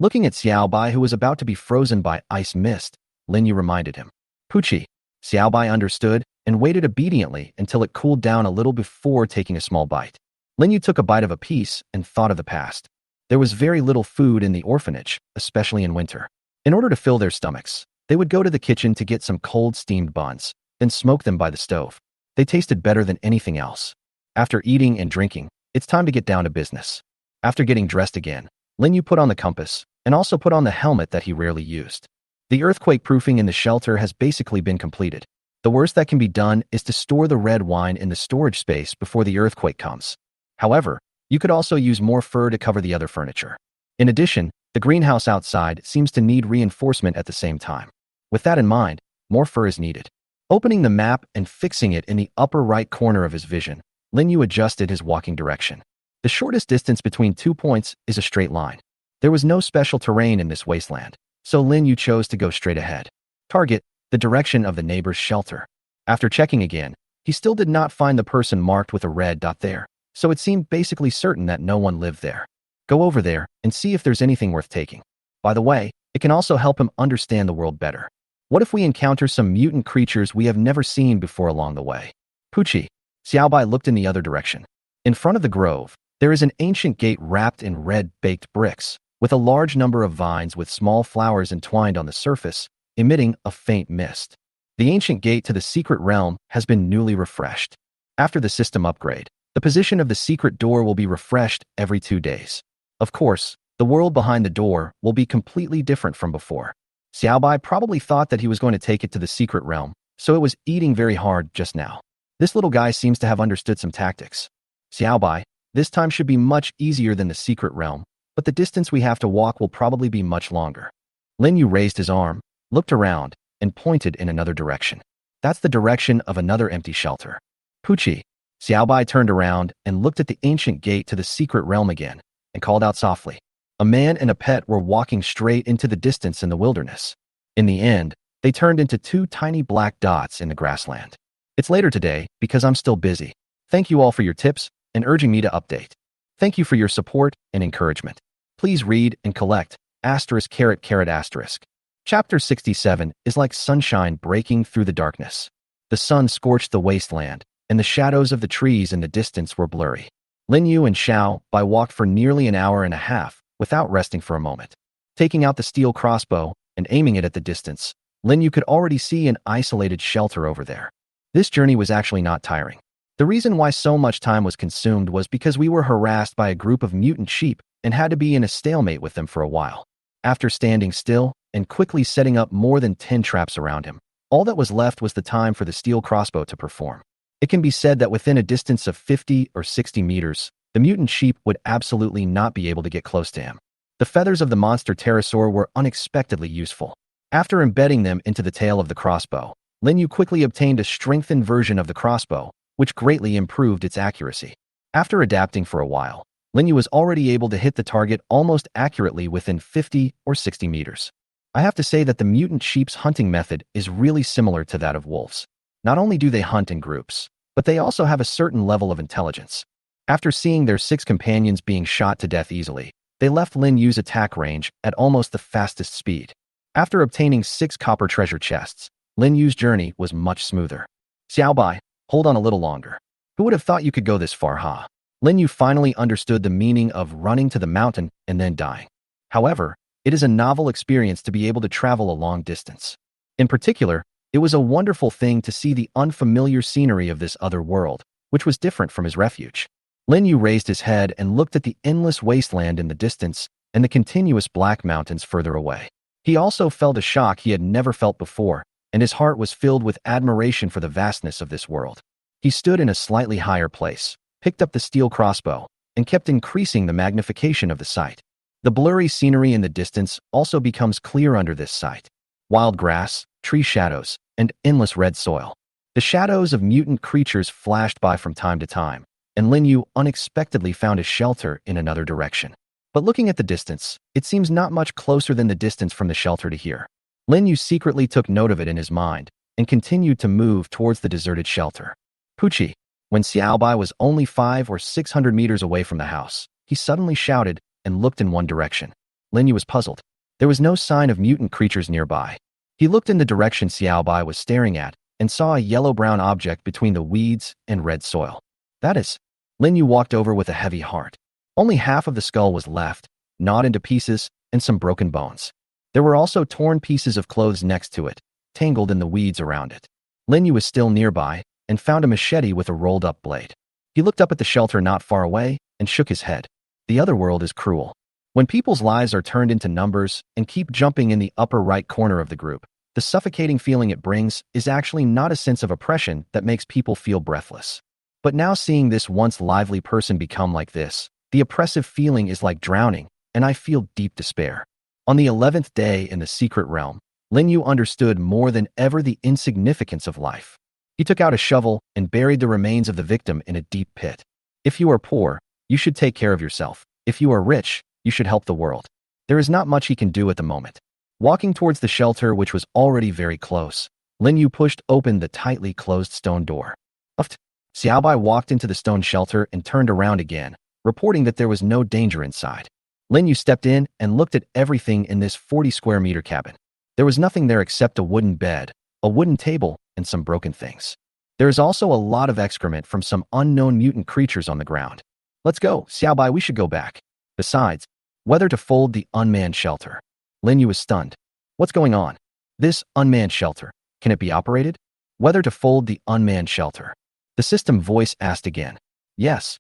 Looking at Xiaobai, who was about to be frozen by ice mist, Lin Yu reminded him. Poochie. Xiaobai understood and waited obediently until it cooled down a little before taking a small bite. Lin Yu took a bite of a piece and thought of the past. There was very little food in the orphanage, especially in winter. In order to fill their stomachs, they would go to the kitchen to get some cold steamed buns, then smoke them by the stove. They tasted better than anything else. After eating and drinking, it's time to get down to business. After getting dressed again, Lin Yu put on the compass and also put on the helmet that he rarely used. The earthquake proofing in the shelter has basically been completed. The worst that can be done is to store the red wine in the storage space before the earthquake comes. However, you could also use more fur to cover the other furniture. In addition, the greenhouse outside seems to need reinforcement at the same time. With that in mind, more fur is needed. Opening the map and fixing it in the upper right corner of his vision, Lin Yu adjusted his walking direction. The shortest distance between 2 points is a straight line. There was no special terrain in this wasteland, so Lin Yu chose to go straight ahead. Target, the direction of the neighbor's shelter. After checking again, he still did not find the person marked with a red dot there, so it seemed basically certain that no one lived there. Go over there and see if there's anything worth taking. By the way, it can also help him understand the world better. What if we encounter some mutant creatures we have never seen before along the way? Poochie. Xiaobai looked in the other direction. In front of the grove, there is an ancient gate wrapped in red baked bricks, with a large number of vines with small flowers entwined on the surface, emitting a faint mist. The ancient gate to the secret realm has been newly refreshed. After the system upgrade, the position of the secret door will be refreshed every 2 days. Of course, the world behind the door will be completely different from before. Xiaobai probably thought that he was going to take it to the secret realm, so it was eating very hard just now. This little guy seems to have understood some tactics. Xiaobai, this time should be much easier than the secret realm, but the distance we have to walk will probably be much longer. Lin Yu raised his arm, looked around, and pointed in another direction. That's the direction of another empty shelter. Poochie. Xiaobai turned around and looked at the ancient gate to the secret realm again, and called out softly. A man and a pet were walking straight into the distance in the wilderness. In the end, they turned into 2 tiny black dots in the grassland. It's later today because I'm still busy. Thank you all for your tips and urging me to update. Thank you for your support and encouragement. Please read and collect ******. Chapter 67 is like sunshine breaking through the darkness. The sun scorched the wasteland, and the shadows of the trees in the distance were blurry. Lin Yu and Xiaobai walked for nearly an hour and a half without resting for a moment. Taking out the steel crossbow and aiming it at the distance, Lin Yu could already see an isolated shelter over there. This journey was actually not tiring. The reason why so much time was consumed was because we were harassed by a group of mutant sheep and had to be in a stalemate with them for a while. After standing still and quickly setting up more than 10 traps around him, all that was left was the time for the steel crossbow to perform. It can be said that within a distance of 50 or 60 meters, the mutant sheep would absolutely not be able to get close to him. The feathers of the monster pterosaur were unexpectedly useful. After embedding them into the tail of the crossbow, Lin Yu quickly obtained a strengthened version of the crossbow, which greatly improved its accuracy. After adapting for a while, Lin Yu was already able to hit the target almost accurately within 50 or 60 meters. I have to say that the mutant sheep's hunting method is really similar to that of wolves. Not only do they hunt in groups, but they also have a certain level of intelligence. After seeing their 6 companions being shot to death easily, they left Lin Yu's attack range at almost the fastest speed. After obtaining 6 copper treasure chests, Lin Yu's journey was much smoother. Xiaobai, hold on a little longer. Who would have thought you could go this far, huh? Lin Yu finally understood the meaning of running to the mountain and then dying. However, it is a novel experience to be able to travel a long distance. In particular, it was a wonderful thing to see the unfamiliar scenery of this other world, which was different from his refuge. Lin Yu raised his head and looked at the endless wasteland in the distance and the continuous black mountains further away. He also felt a shock he had never felt before, and his heart was filled with admiration for the vastness of this world. He stood in a slightly higher place, picked up the steel crossbow, and kept increasing the magnification of the sight. The blurry scenery in the distance also becomes clear under this sight. Wild grass, tree shadows, and endless red soil. The shadows of mutant creatures flashed by from time to time, and Lin Yu unexpectedly found a shelter in another direction. But looking at the distance, it seems not much closer than the distance from the shelter to here. Lin Yu secretly took note of it in his mind and continued to move towards the deserted shelter. Puchi, when Xiaobai was only 500 or 600 meters away from the house, he suddenly shouted and looked in one direction. Lin Yu was puzzled. There was no sign of mutant creatures nearby. He looked in the direction Xiaobai was staring at and saw a yellow-brown object between the weeds and red soil. That is. Lin Yu walked over with a heavy heart. Only half of the skull was left, gnawed into pieces, and some broken bones. There were also torn pieces of clothes next to it, tangled in the weeds around it. Lin Yu was still nearby and found a machete with a rolled-up blade. He looked up at the shelter not far away and shook his head. The other world is cruel. When people's lives are turned into numbers and keep jumping in the upper right corner of the group, the suffocating feeling it brings is actually not a sense of oppression that makes people feel breathless. But now seeing this once lively person become like this, the oppressive feeling is like drowning, and I feel deep despair. On the 11th day in the secret realm, Lin Yu understood more than ever the insignificance of life. He took out a shovel and buried the remains of the victim in a deep pit. If you are poor, you should take care of yourself. If you are rich, you should help the world. There is not much he can do at the moment. Walking towards the shelter, which was already very close, Lin Yu pushed open the tightly closed stone door. Uft. Xiaobai walked into the stone shelter and turned around again, reporting that there was no danger inside. Lin Yu stepped in and looked at everything in this 40-square-meter cabin. There was nothing there except a wooden bed, a wooden table, and some broken things. There is also a lot of excrement from some unknown mutant creatures on the ground. Let's go, Xiaobai, we should go back. Besides, whether to fold the unmanned shelter. Lin Yu was stunned. What's going on? This unmanned shelter, can it be operated? Whether to fold the unmanned shelter. The system voice asked again. Yes.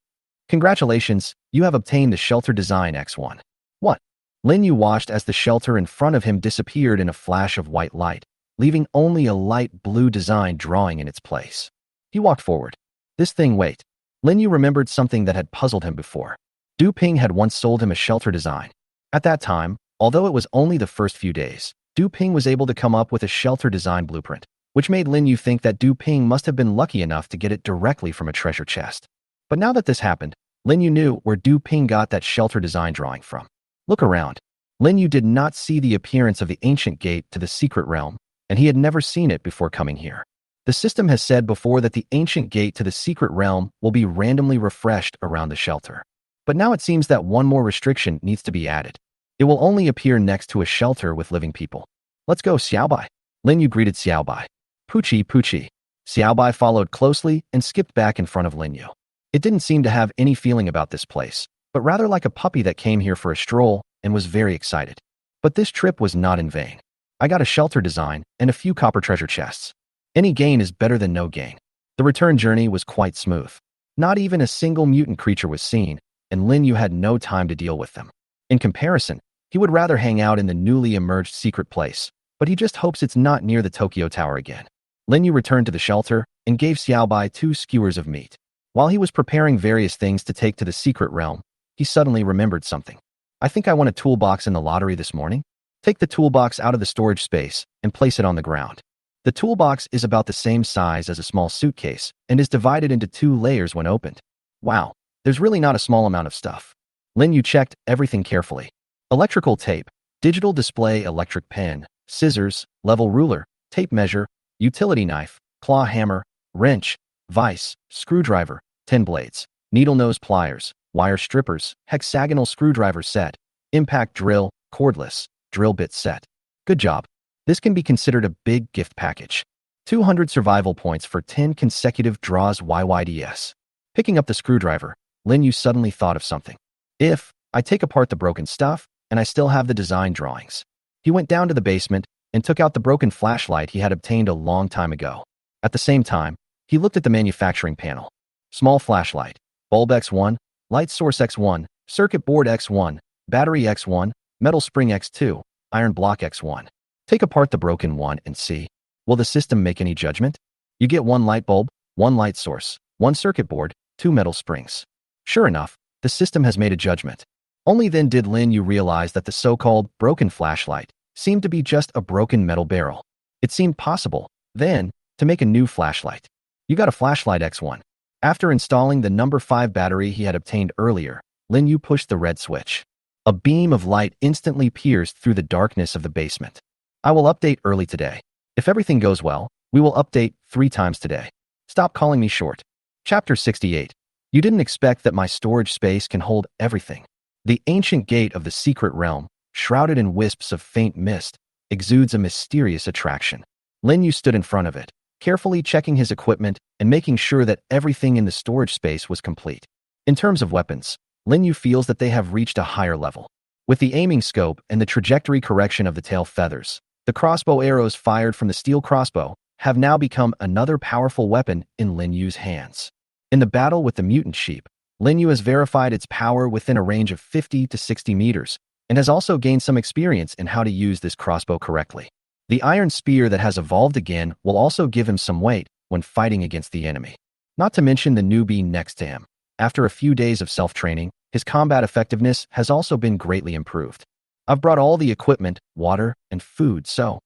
Congratulations, you have obtained the shelter design X1. What? Lin Yu watched as the shelter in front of him disappeared in a flash of white light, leaving only a light blue design drawing in its place. He walked forward. This thing, wait. Lin Yu remembered something that had puzzled him before. Du Ping had once sold him a shelter design. At that time, although it was only the first few days, Du Ping was able to come up with a shelter design blueprint, which made Lin Yu think that Du Ping must have been lucky enough to get it directly from a treasure chest. But now that this happened, Lin Yu knew where Du Ping got that shelter design drawing from. Look around. Lin Yu did not see the appearance of the ancient gate to the secret realm, and he had never seen it before coming here. The system has said before that the ancient gate to the secret realm will be randomly refreshed around the shelter. But now it seems that one more restriction needs to be added. It will only appear next to a shelter with living people. Let's go, Xiaobai. Lin Yu greeted Xiaobai. Puchi, Puchi. Xiaobai followed closely and skipped back in front of Lin Yu. It didn't seem to have any feeling about this place, but rather like a puppy that came here for a stroll and was very excited. But this trip was not in vain. I got a shelter design and a few copper treasure chests. Any gain is better than no gain. The return journey was quite smooth. Not even a single mutant creature was seen, and Lin Yu had no time to deal with them. In comparison, he would rather hang out in the newly emerged secret place, but he just hopes it's not near the Tokyo Tower again. Lin Yu returned to the shelter and gave Xiaobai 2 skewers of meat. While he was preparing various things to take to the secret realm, he suddenly remembered something. I think I won a toolbox in the lottery this morning. Take the toolbox out of the storage space and place it on the ground. The toolbox is about the same size as a small suitcase and is divided into 2 layers when opened. Wow, there's really not a small amount of stuff. Lin Yu checked everything carefully. Electrical tape, digital display, electric pen, scissors, level ruler, tape measure, utility knife, claw hammer, wrench, vise, screwdriver, 10 blades, needle nose pliers, wire strippers, hexagonal screwdriver set, impact drill, cordless, drill bit set. Good job. This can be considered a big gift package. 200 survival points for 10 consecutive draws YYDS. Picking up the screwdriver, Lin Yu suddenly thought of something. If I take apart the broken stuff and I still have the design drawings. He went down to the basement and took out the broken flashlight he had obtained a long time ago. At the same time, he looked at the manufacturing panel. Small flashlight, bulb X1, light source X1, circuit board X1, battery X1, metal spring X2, iron block X1. Take apart the broken one and see. Will the system make any judgment? You get 1 light bulb, 1 light source, 1 circuit board, 2 metal springs. Sure enough, the system has made a judgment. Only then did Lin Yu realize that the so-called broken flashlight seemed to be just a broken metal barrel. It seemed possible, then, to make a new flashlight. You got a flashlight X1. After installing the number 5 battery he had obtained earlier, Lin Yu pushed the red switch. A beam of light instantly pierced through the darkness of the basement. I will update early today. If everything goes well, we will update 3 times today. Stop calling me short. Chapter 68. You didn't expect that my storage space can hold everything. The ancient gate of the secret realm, shrouded in wisps of faint mist, exudes a mysterious attraction. Lin Yu stood in front of it, carefully checking his equipment and making sure that everything in the storage space was complete. In terms of weapons, Lin Yu feels that they have reached a higher level. With the aiming scope and the trajectory correction of the tail feathers, the crossbow arrows fired from the steel crossbow have now become another powerful weapon in Lin Yu's hands. In the battle with the mutant sheep, Lin Yu has verified its power within a range of 50 to 60 meters and has also gained some experience in how to use this crossbow correctly. The iron spear that has evolved again will also give him some weight when fighting against the enemy. Not to mention the newbie next to him. After a few days of self-training, his combat effectiveness has also been greatly improved. I've brought all the equipment, water, and food, so...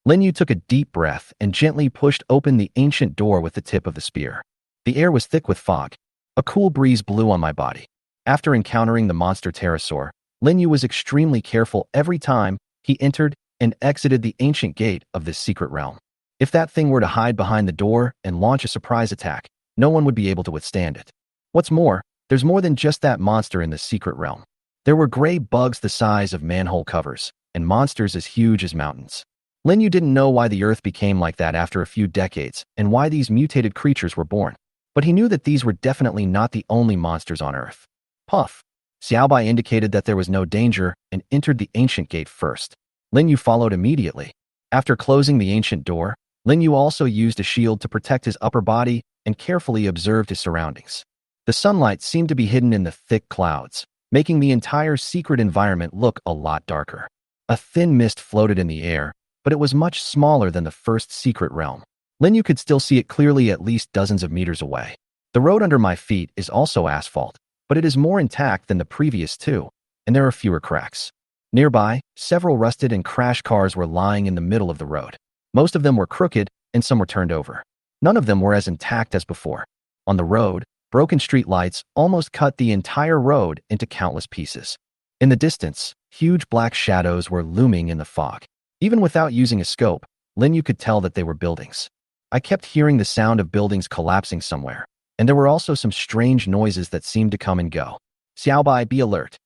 Lin Yu took a deep breath and gently pushed open the ancient door with the tip of the spear. The air was thick with fog. A cool breeze blew on my body. After encountering the monster pterosaur, Lin Yu was extremely careful every time he entered and exited the ancient gate of this secret realm. If that thing were to hide behind the door and launch a surprise attack, no one would be able to withstand it. What's more, there's more than just that monster in the secret realm. There were gray bugs the size of manhole covers and monsters as huge as mountains. Lin Yu didn't know why the Earth became like that after a few decades and why these mutated creatures were born. But he knew that these were definitely not the only monsters on Earth. Puff. Xiaobai indicated that there was no danger and entered the ancient gate first. Lin Yu followed immediately. After closing the ancient door, Lin Yu also used a shield to protect his upper body and carefully observed his surroundings. The sunlight seemed to be hidden in the thick clouds, making the entire secret environment look a lot darker. A thin mist floated in the air, but it was much smaller than the first secret realm. Lin Yu could still see it clearly at least dozens of meters away. The road under my feet is also asphalt, but it is more intact than the previous 2, and there are fewer cracks. Nearby, several rusted and crashed cars were lying in the middle of the road. Most of them were crooked, and some were turned over. None of them were as intact as before. On the road, broken street lights almost cut the entire road into countless pieces. In the distance, huge black shadows were looming in the fog. Even without using a scope, Lin Yu could tell that they were buildings. I kept hearing the sound of buildings collapsing somewhere, and there were also some strange noises that seemed to come and go. Xiaobai, be alert.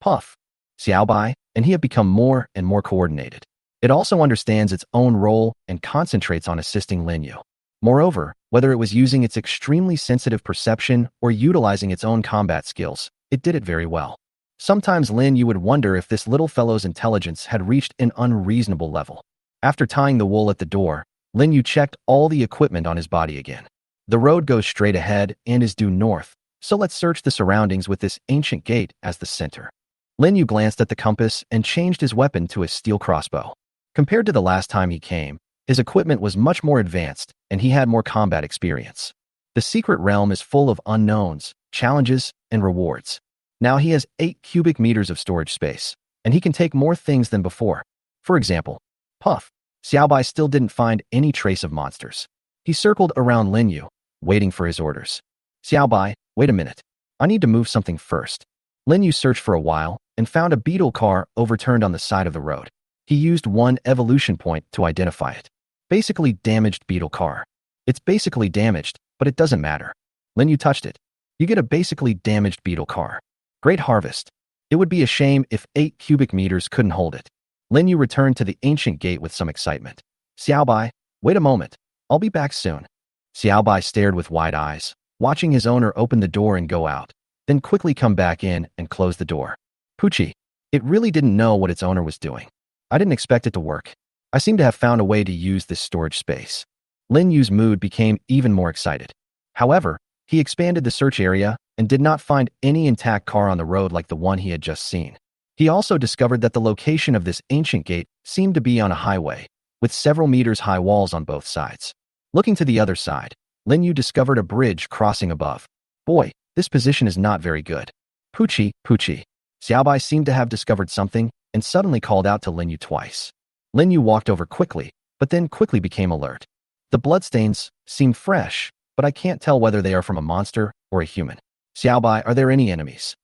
Puff. Xiaobai, and he have become more and more coordinated. It also understands its own role and concentrates on assisting Lin Yu. Moreover, whether it was using its extremely sensitive perception or utilizing its own combat skills, it did it very well. Sometimes Lin Yu would wonder if this little fellow's intelligence had reached an unreasonable level. After tying the wool at the door, Lin Yu checked all the equipment on his body again. The road goes straight ahead and is due north, so let's search the surroundings with this ancient gate as the center. Lin Yu glanced at the compass and changed his weapon to a steel crossbow. Compared to the last time he came, his equipment was much more advanced and he had more combat experience. The secret realm is full of unknowns, challenges, and rewards. Now he has 8 cubic meters of storage space, and he can take more things than before. For example, Puff. Xiaobai still didn't find any trace of monsters. He circled around Lin Yu, waiting for his orders. Xiaobai, wait a minute. I need to move something first. Lin Yu searched for a while and found a beetle car overturned on the side of the road. He used one evolution point to identify it. Basically damaged beetle car. It's basically damaged, but it doesn't matter. Lin Yu touched it. You get a basically damaged beetle car. Great harvest. It would be a shame if 8 cubic meters couldn't hold it. Lin Yu returned to the ancient gate with some excitement. Xiaobai, wait a moment. I'll be back soon. Xiaobai stared with wide eyes, watching his owner open the door and go out, then quickly come back in and close the door. Pucci. It really didn't know what its owner was doing. I didn't expect it to work. I seem to have found a way to use this storage space. Lin Yu's mood became even more excited. However, he expanded the search area and did not find any intact car on the road like the one he had just seen. He also discovered that the location of this ancient gate seemed to be on a highway, with several meters high walls on both sides. Looking to the other side, Lin Yu discovered a bridge crossing above. Boy, this position is not very good. Pucci. Xiaobai seemed to have discovered something and suddenly called out to Lin Yu twice. Lin Yu walked over quickly, but then quickly became alert. The bloodstains seem fresh, but I can't tell whether they are from a monster or a human. Xiaobai, are there any enemies?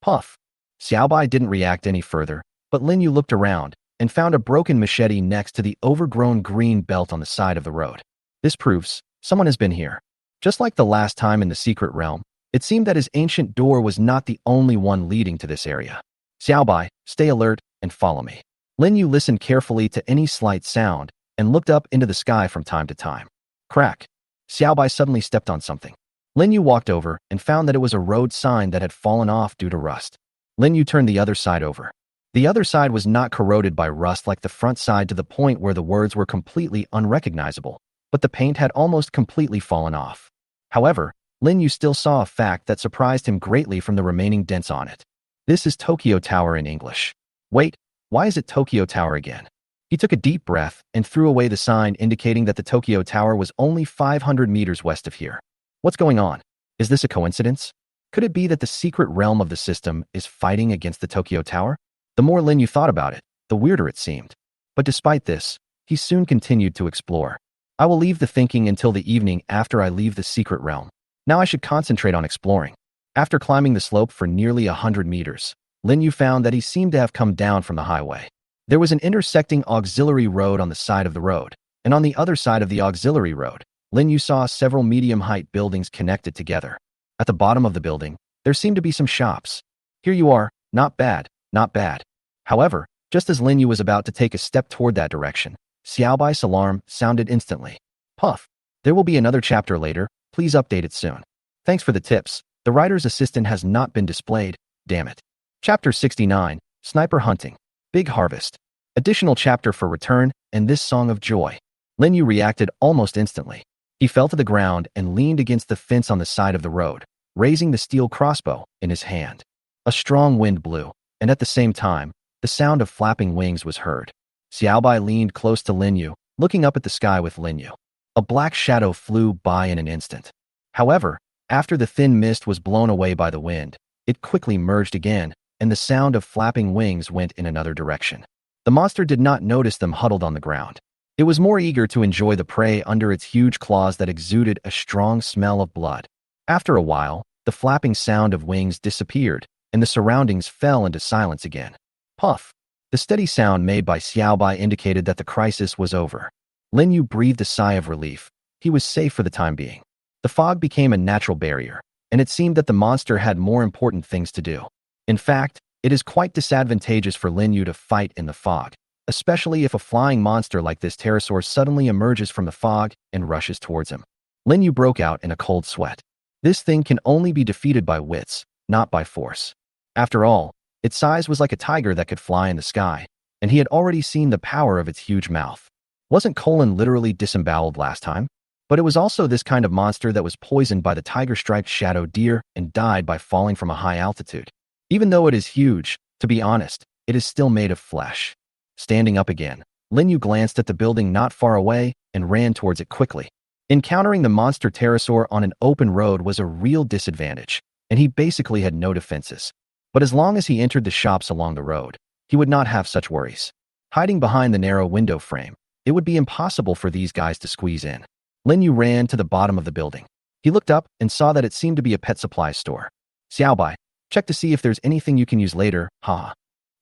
Puff. Xiaobai didn't react any further, but Lin Yu looked around and found a broken machete next to the overgrown green belt on the side of the road. This proves someone has been here. Just like the last time in the secret realm, it seemed that his ancient door was not the only one leading to this area. Xiaobai, stay alert and follow me. Lin Yu listened carefully to any slight sound and looked up into the sky from time to time. Crack. Xiaobai suddenly stepped on something. Lin Yu walked over and found that it was a road sign that had fallen off due to rust. Lin Yu turned the other side over. The other side was not corroded by rust like the front side to the point where the words were completely unrecognizable, but the paint had almost completely fallen off. However, Lin Yu still saw a fact that surprised him greatly from the remaining dents on it. This is Tokyo Tower in English. Wait, why is it Tokyo Tower again? He took a deep breath and threw away the sign indicating that the Tokyo Tower was only 500 meters west of here. What's going on? Is this a coincidence? Could it be that the secret realm of the system is fighting against the Tokyo Tower? The more Lin Yu thought about it, the weirder it seemed. But despite this, he soon continued to explore. I will leave the thinking until the evening after I leave the secret realm. Now I should concentrate on exploring. After climbing the slope for nearly 100 meters, Lin Yu found that he seemed to have come down from the highway. There was an intersecting auxiliary road on the side of the road, and on the other side of the auxiliary road, Lin Yu saw several medium-height buildings connected together. At the bottom of the building, there seemed to be some shops. Here you are, not bad, not bad. However, just as Lin Yu was about to take a step toward that direction, Xiaobai's alarm sounded instantly. Puff. There will be another chapter later, please update it soon. Thanks for the tips. The writer's assistant has not been displayed, damn it. Chapter 69, Sniper Hunting. Big Harvest. Additional chapter for return and this song of joy. Lin Yu reacted almost instantly. He fell to the ground and leaned against the fence on the side of the road, raising the steel crossbow in his hand. A strong wind blew, and at the same time, the sound of flapping wings was heard. Xiaobai leaned close to Lin Yu, looking up at the sky with Lin Yu. A black shadow flew by in an instant. However, after the thin mist was blown away by the wind, it quickly merged again, and the sound of flapping wings went in another direction. The monster did not notice them huddled on the ground. It was more eager to enjoy the prey under its huge claws that exuded a strong smell of blood. After a while, the flapping sound of wings disappeared, and the surroundings fell into silence again. Puff. The steady sound made by Xiaobai indicated that the crisis was over. Lin Yu breathed a sigh of relief. He was safe for the time being. The fog became a natural barrier, and it seemed that the monster had more important things to do. In fact, it is quite disadvantageous for Lin Yu to fight in the fog, especially if a flying monster like this pterosaur suddenly emerges from the fog and rushes towards him. Lin Yu broke out in a cold sweat. This thing can only be defeated by wits, not by force. After all, its size was like a tiger that could fly in the sky, and he had already seen the power of its huge mouth. Wasn't Colin literally disemboweled last time? But it was also this kind of monster that was poisoned by the tiger-striped shadow deer and died by falling from a high altitude. Even though it is huge, to be honest, it is still made of flesh. Standing up again, Lin Yu glanced at the building not far away and ran towards it quickly. Encountering the monster pterosaur on an open road was a real disadvantage, and he basically had no defenses. But as long as he entered the shops along the road, he would not have such worries. Hiding behind the narrow window frame, it would be impossible for these guys to squeeze in. Lin Yu ran to the bottom of the building. He looked up and saw that it seemed to be a pet supply store. Xiaobai, check to see if there's anything you can use later, haha.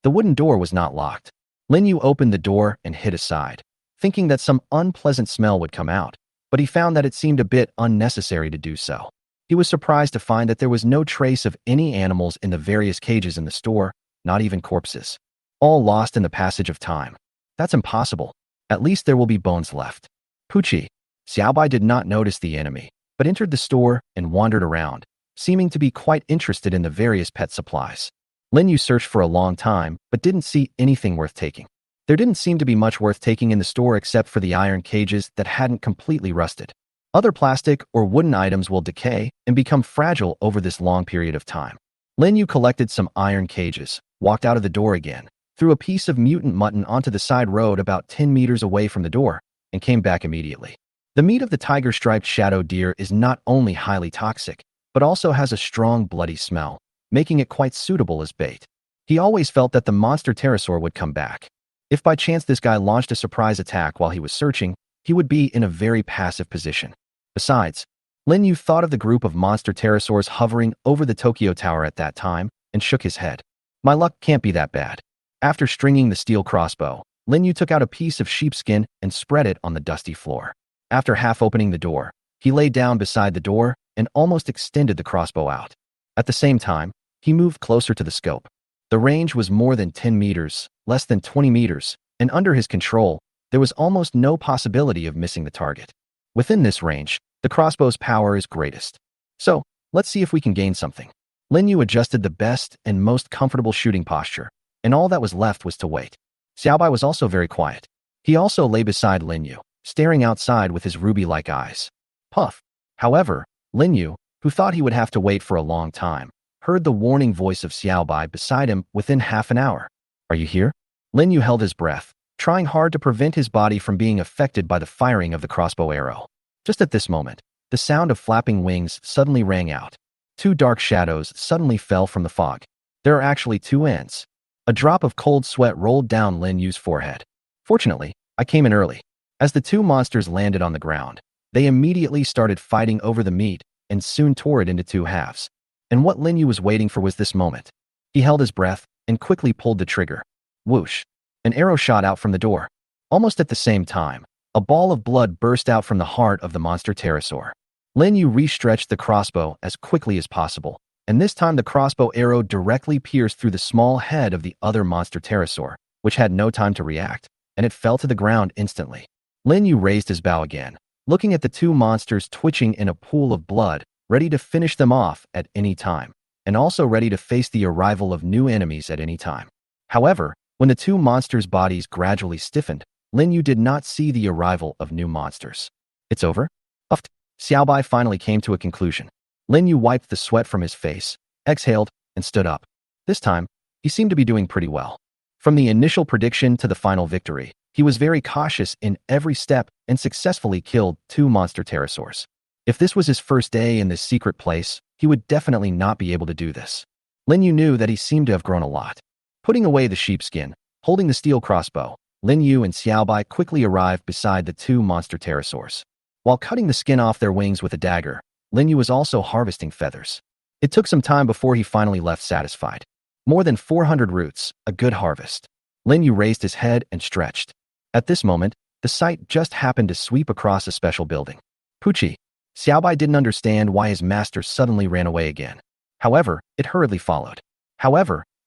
The wooden door was not locked. Lin Yu opened the door and hid aside, thinking that some unpleasant smell would come out, but he found that it seemed a bit unnecessary to do so. He was surprised to find that there was no trace of any animals in the various cages in the store, not even corpses. All lost in the passage of time. That's impossible. At least there will be bones left. Pucci. Xiaobai did not notice the enemy, but entered the store and wandered around, seeming to be quite interested in the various pet supplies. Lin Yu searched for a long time, but didn't see anything worth taking. There didn't seem to be much worth taking in the store except for the iron cages that hadn't completely rusted. Other plastic or wooden items will decay and become fragile over this long period of time. Lin Yu collected some iron cages, walked out of the door again, threw a piece of mutant mutton onto the side road about 10 meters away from the door, and came back immediately. The meat of the tiger-striped shadow deer is not only highly toxic, but also has a strong bloody smell, making it quite suitable as bait. He always felt that the monster pterosaur would come back. If by chance this guy launched a surprise attack while he was searching, he would be in a very passive position. Besides, Lin Yu thought of the group of monster pterosaurs hovering over the Tokyo Tower at that time and shook his head. My luck can't be that bad. After stringing the steel crossbow, Lin Yu took out a piece of sheepskin and spread it on the dusty floor. After half opening the door, he lay down beside the door and almost extended the crossbow out. At the same time, he moved closer to the scope. The range was more than 10 meters, less than 20 meters, and under his control, there was almost no possibility of missing the target. Within this range, the crossbow's power is greatest. So, let's see if we can gain something. Lin Yu adjusted the best and most comfortable shooting posture, and all that was left was to wait. Xiaobai was also very quiet. He also lay beside Lin Yu, staring outside with his ruby-like eyes. Puff. However, Lin Yu, who thought he would have to wait for a long time, heard the warning voice of Xiaobai beside him within half an hour. Are you here? Lin Yu held his breath, trying hard to prevent his body from being affected by the firing of the crossbow arrow. Just at this moment, the sound of flapping wings suddenly rang out. Two dark shadows suddenly fell from the fog. There are actually two ants. A drop of cold sweat rolled down Lin Yu's forehead. Fortunately, I came in early. As the two monsters landed on the ground, they immediately started fighting over the meat and soon tore it into two halves. And what Lin Yu was waiting for was this moment. He held his breath and quickly pulled the trigger. Whoosh! An arrow shot out from the door. Almost at the same time, a ball of blood burst out from the heart of the monster pterosaur. Lin Yu restretched the crossbow as quickly as possible, and this time the crossbow arrow directly pierced through the small head of the other monster pterosaur, which had no time to react, and it fell to the ground instantly. Lin Yu raised his bow again, looking at the two monsters twitching in a pool of blood, ready to finish them off at any time, and also ready to face the arrival of new enemies at any time. However, when the two monsters' bodies gradually stiffened, Lin Yu did not see the arrival of new monsters. It's over? Uffed. Xiaobai finally came to a conclusion. Lin Yu wiped the sweat from his face, exhaled, and stood up. This time, he seemed to be doing pretty well. From the initial prediction to the final victory, he was very cautious in every step and successfully killed two monster pterosaurs. If this was his first day in this secret place, he would definitely not be able to do this. Lin Yu knew that he seemed to have grown a lot. Putting away the sheepskin, holding the steel crossbow, Lin Yu and Xiaobai quickly arrived beside the two monster pterosaurs. While cutting the skin off their wings with a dagger, Lin Yu was also harvesting feathers. It took some time before he finally left satisfied. More than 400 roots, a good harvest. Lin Yu raised his head and stretched. At this moment, the sight just happened to sweep across a special building. Pucci. Xiaobai didn't understand why his master suddenly ran away again. However, it hurriedly followed.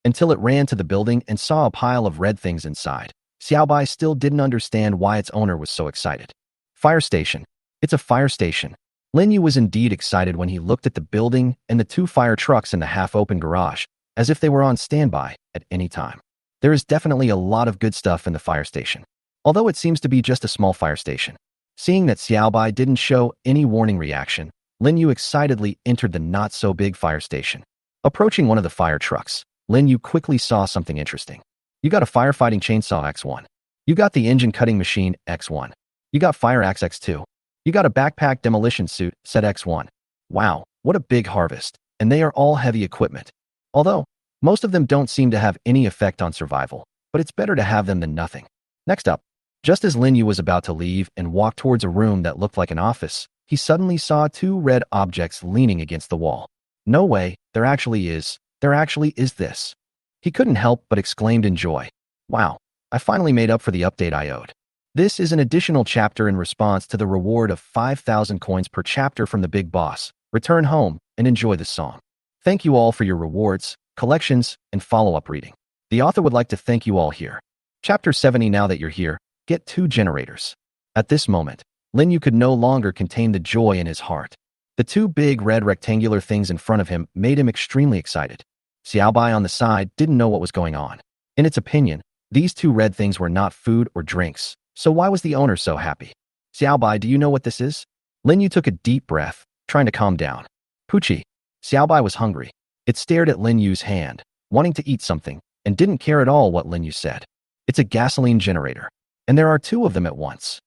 Until it ran to the building and saw a pile of red things inside, Xiaobai still didn't understand why its owner was so excited. Fire station. It's a fire station. Lin Yu was indeed excited when he looked at the building and the two fire trucks in the half-open garage, as if they were on standby at any time. There is definitely a lot of good stuff in the fire station, although it seems to be just a small fire station. Seeing that Xiaobai didn't show any warning reaction, Lin Yu excitedly entered the not-so-big fire station. Approaching one of the fire trucks, Lin Yu quickly saw something interesting. You got a firefighting chainsaw X1. You got the engine cutting machine X1. You got fire axe X2. You got a backpack demolition suit set X1. Wow, what a big harvest, and they are all heavy equipment. Although, Most of them don't seem to have any effect on survival, but it's better to have them than nothing. Next up, just as Lin Yu was about to leave and walk towards a room that looked like an office, he suddenly saw two red objects leaning against the wall. No way, there actually is this. He couldn't help but exclaimed in joy. Wow, I finally made up for the update I owed. This is an additional chapter in response to the reward of 5,000 coins per chapter from the big boss. Return home and enjoy the song. Thank you all for your rewards, collections, and follow-up reading. The author would like to thank you all here. Chapter 70. Now that you're here, get 2 generators. At this moment, Lin Yu could no longer contain the joy in his heart. The 2 big red rectangular things in front of him made him extremely excited. Xiaobai on the side didn't know what was going on. In its opinion, these 2 red things were not food or drinks, so why was the owner so happy? Xiaobai, do you know what this is? Lin Yu took a deep breath, trying to calm down. Puchi. Xiaobai was hungry. It stared at Lin Yu's hand, wanting to eat something, and didn't care at all what Lin Yu said. It's a gasoline generator. And there are 2 of them at once.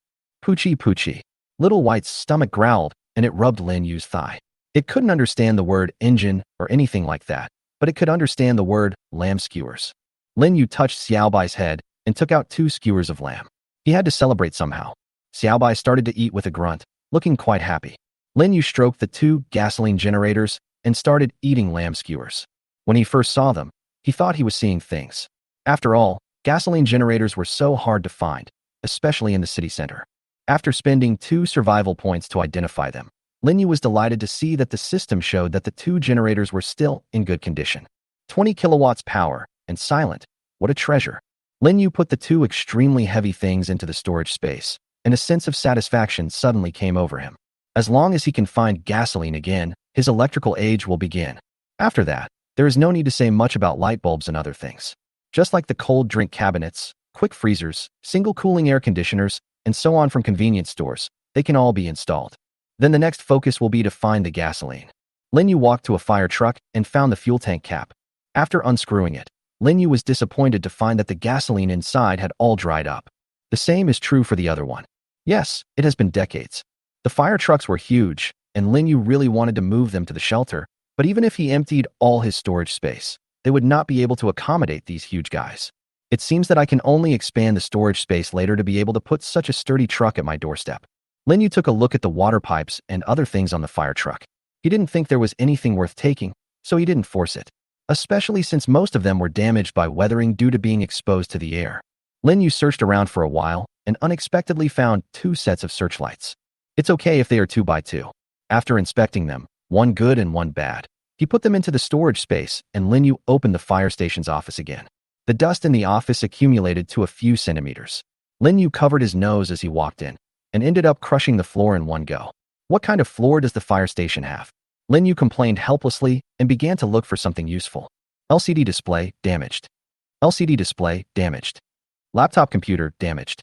Puchi. Little White's stomach growled, and it rubbed Lin Yu's thigh. It couldn't understand the word engine or anything like that, but it could understand the word lamb skewers. Lin Yu touched Xiaobai's head and took out 2 skewers of lamb. He had to celebrate somehow. Xiaobai started to eat with a grunt, looking quite happy. Lin Yu stroked the 2 gasoline generators and started eating lamb skewers. When he first saw them, he thought he was seeing things. After all, gasoline generators were so hard to find, especially in the city center. After spending 2 survival points to identify them, Lin Yu was delighted to see that the system showed that the 2 generators were still in good condition. 20 kilowatts power, and silent. What a treasure. Lin Yu put the 2 extremely heavy things into the storage space, and a sense of satisfaction suddenly came over him. As long as he can find gasoline again, his electrical age will begin. After that, there is no need to say much about light bulbs and other things. Just like the cold drink cabinets, quick freezers, single cooling air conditioners, and so on from convenience stores, they can all be installed. Then the next focus will be to find the gasoline. Lin Yu walked to a fire truck and found the fuel tank cap. After unscrewing it, Lin Yu was disappointed to find that the gasoline inside had all dried up. The same is true for the other one. Yes, it has been decades. The fire trucks were huge, and Lin Yu really wanted to move them to the shelter, but even if he emptied all his storage space, they would not be able to accommodate these huge guys. It seems that I can only expand the storage space later to be able to put such a sturdy truck at my doorstep. Lin Yu took a look at the water pipes and other things on the fire truck. He didn't think there was anything worth taking, so he didn't force it, especially since most of them were damaged by weathering due to being exposed to the air. Lin Yu searched around for a while and unexpectedly found 2 sets of searchlights. It's okay if they are 2 by 2. After inspecting them, 1 good and 1 bad, he put them into the storage space and Lin Yu opened the fire station's office again. The dust in the office accumulated to a few centimeters. Lin Yu covered his nose as he walked in and ended up crushing the floor in one go. What kind of floor does the fire station have? Lin Yu complained helplessly and began to look for something useful. LCD display damaged. LCD display damaged. Laptop computer damaged.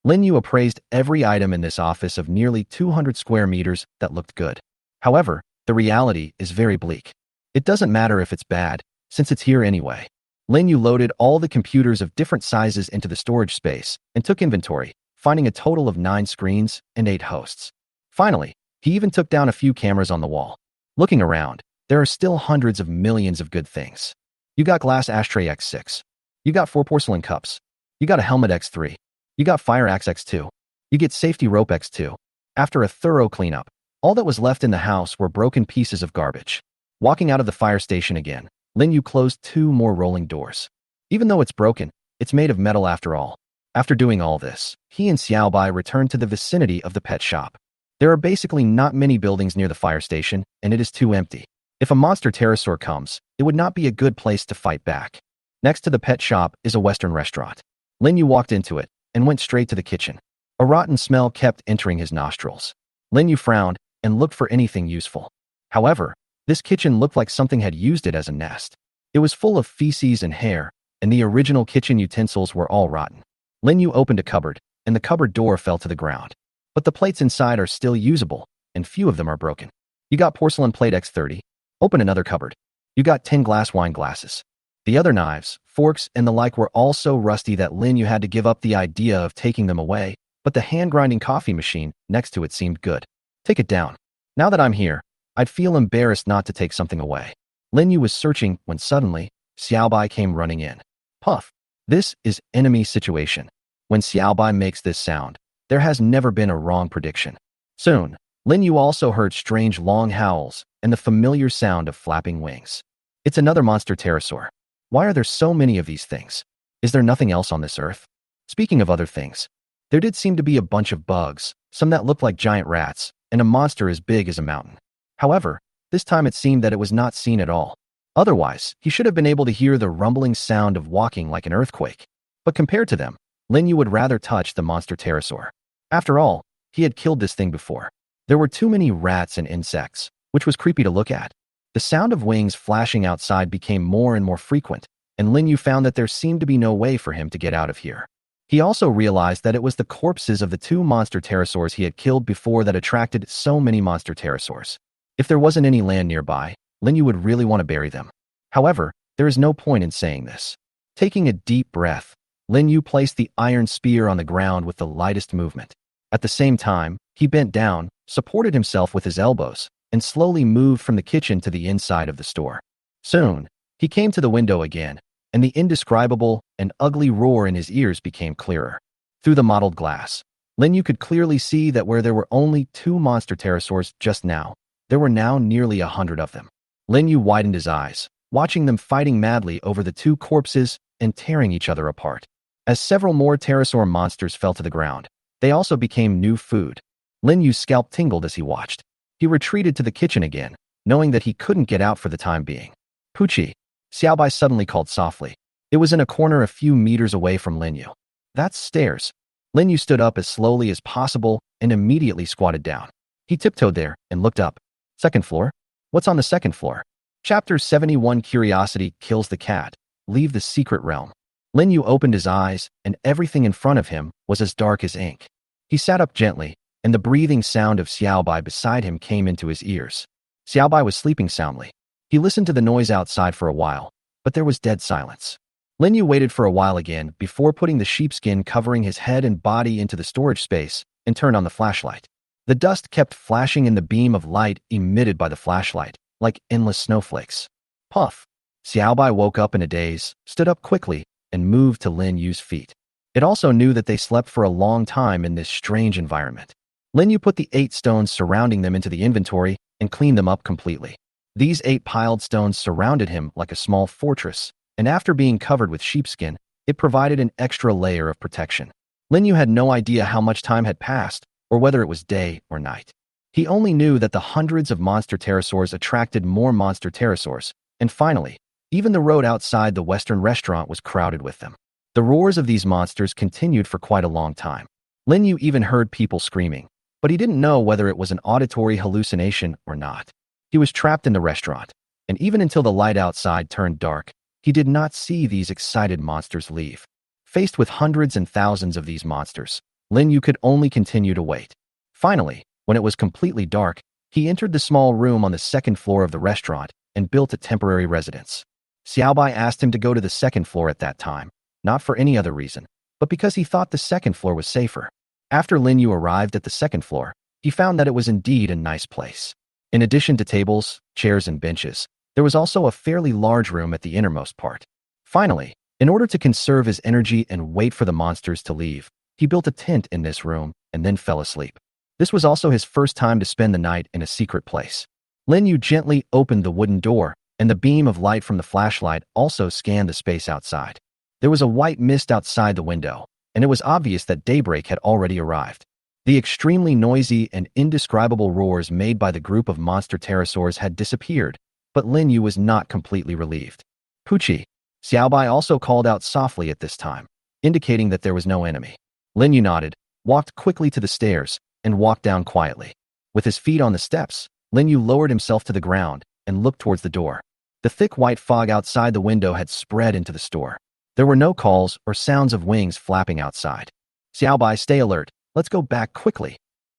Lin Yu appraised every item in this office of nearly 200 square meters that looked good. However, the reality is very bleak. It doesn't matter if it's bad, since it's here anyway. Lin Yu loaded all the computers of different sizes into the storage space and took inventory, finding a total of 9 screens and 8 hosts. Finally, he even took down a few cameras on the wall. Looking around, there are still hundreds of millions of good things. You got glass ashtray X6. You got 4 porcelain cups. You got a helmet X3. You got fire axe X2. You get safety rope X2. After a thorough cleanup, all that was left in the house were broken pieces of garbage. Walking out of the fire station again, Lin Yu closed 2 more rolling doors. Even though it's broken, it's made of metal after all. After doing all this, he and Xiaobai returned to the vicinity of the pet shop. There are basically not many buildings near the fire station, and it is too empty. If a monster pterosaur comes, it would not be a good place to fight back. Next to the pet shop is a Western restaurant. Lin Yu walked into it and went straight to the kitchen. A rotten smell kept entering his nostrils. Lin Yu frowned and looked for anything useful. However, this kitchen looked like something had used it as a nest. It was full of feces and hair, and the original kitchen utensils were all rotten. Lin Yu opened a cupboard, and the cupboard door fell to the ground. But the plates inside are still usable, and few of them are broken. You got porcelain plate X30. Open another cupboard. You got 10 glass wine glasses. The other knives, forks, and the like were all so rusty that Lin Yu had to give up the idea of taking them away, but the hand-grinding coffee machine next to it seemed good. Take it down. Now that I'm here, I'd feel embarrassed not to take something away. Lin Yu was searching when suddenly, Xiaobai came running in. Puff. This is enemy situation. When Xiaobai makes this sound, there has never been a wrong prediction. Soon, Lin Yu also heard strange long howls and the familiar sound of flapping wings. It's another monster pterosaur. Why are there so many of these things? Is there nothing else on this earth? Speaking of other things, there did seem to be a bunch of bugs, some that looked like giant rats, and a monster as big as a mountain. However, this time it seemed that it was not seen at all. Otherwise, he should have been able to hear the rumbling sound of walking like an earthquake. But compared to them, Lin Yu would rather touch the monster pterosaur. After all, he had killed this thing before. There were too many rats and insects, which was creepy to look at. The sound of wings flashing outside became more and more frequent, and Lin Yu found that there seemed to be no way for him to get out of here. He also realized that it was the corpses of the two monster pterosaurs he had killed before that attracted so many monster pterosaurs. If there wasn't any land nearby, Lin Yu would really want to bury them. However, there is no point in saying this. Taking a deep breath, Lin Yu placed the iron spear on the ground with the lightest movement. At the same time, he bent down, supported himself with his elbows, and slowly moved from the kitchen to the inside of the store. Soon, he came to the window again, and the indescribable and ugly roar in his ears became clearer. Through the mottled glass, Lin Yu could clearly see that where there were only two monster pterosaurs just now, there were now nearly 100 of them. Lin Yu widened his eyes, watching them fighting madly over the two corpses and tearing each other apart. As several more pterosaur monsters fell to the ground, they also became new food. Lin Yu's scalp tingled as he watched. He retreated to the kitchen again, knowing that he couldn't get out for the time being. Puchi, Xiaobai suddenly called softly. It was in a corner a few meters away from Lin Yu. That's stairs. Lin Yu stood up as slowly as possible and immediately squatted down. He tiptoed there and looked up. Second floor? What's on the second floor? Chapter 71 Curiosity Kills the Cat. Leave the secret realm. Lin Yu opened his eyes, and everything in front of him was as dark as ink. He sat up gently, and the breathing sound of Xiaobai beside him came into his ears. Xiaobai was sleeping soundly. He listened to the noise outside for a while, but there was dead silence. Lin Yu waited for a while again before putting the sheepskin covering his head and body into the storage space and turned on the flashlight. The dust kept flashing in the beam of light emitted by the flashlight, like endless snowflakes. Puff! Xiaobai woke up in a daze, stood up quickly, and moved to Lin Yu's feet. It also knew that they slept for a long time in this strange environment. Lin Yu put the 8 stones surrounding them into the inventory and cleaned them up completely. These 8 piled stones surrounded him like a small fortress, and after being covered with sheepskin, it provided an extra layer of protection. Lin Yu had no idea how much time had passed, or whether it was day or night. He only knew that the hundreds of monster pterosaurs attracted more monster pterosaurs, and finally, even the road outside the Western restaurant was crowded with them. The roars of these monsters continued for quite a long time. Lin Yu even heard people screaming, but he didn't know whether it was an auditory hallucination or not. He was trapped in the restaurant, and even until the light outside turned dark, he did not see these excited monsters leave. Faced with hundreds and thousands of these monsters, Lin Yu could only continue to wait. Finally, when it was completely dark, he entered the small room on the second floor of the restaurant and built a temporary residence. Xiaobai asked him to go to the second floor at that time, not for any other reason, but because he thought the second floor was safer. After Lin Yu arrived at the second floor, he found that it was indeed a nice place. In addition to tables, chairs, and benches, there was also a fairly large room at the innermost part. Finally, in order to conserve his energy and wait for the monsters to leave, he built a tent in this room and then fell asleep. This was also his first time to spend the night in a secret place. Lin Yu gently opened the wooden door, and the beam of light from the flashlight also scanned the space outside. There was a white mist outside the window, and it was obvious that daybreak had already arrived. The extremely noisy and indescribable roars made by the group of monster pterosaurs had disappeared, but Lin Yu was not completely relieved. Puchi! Xiaobai also called out softly at this time, indicating that there was no enemy. Lin Yu nodded, walked quickly to the stairs, and walked down quietly. With his feet on the steps, Lin Yu lowered himself to the ground and looked towards the door. The thick white fog outside the window had spread into the store. There were no calls or sounds of wings flapping outside. Xiaobai, stay alert. Let's go back quickly.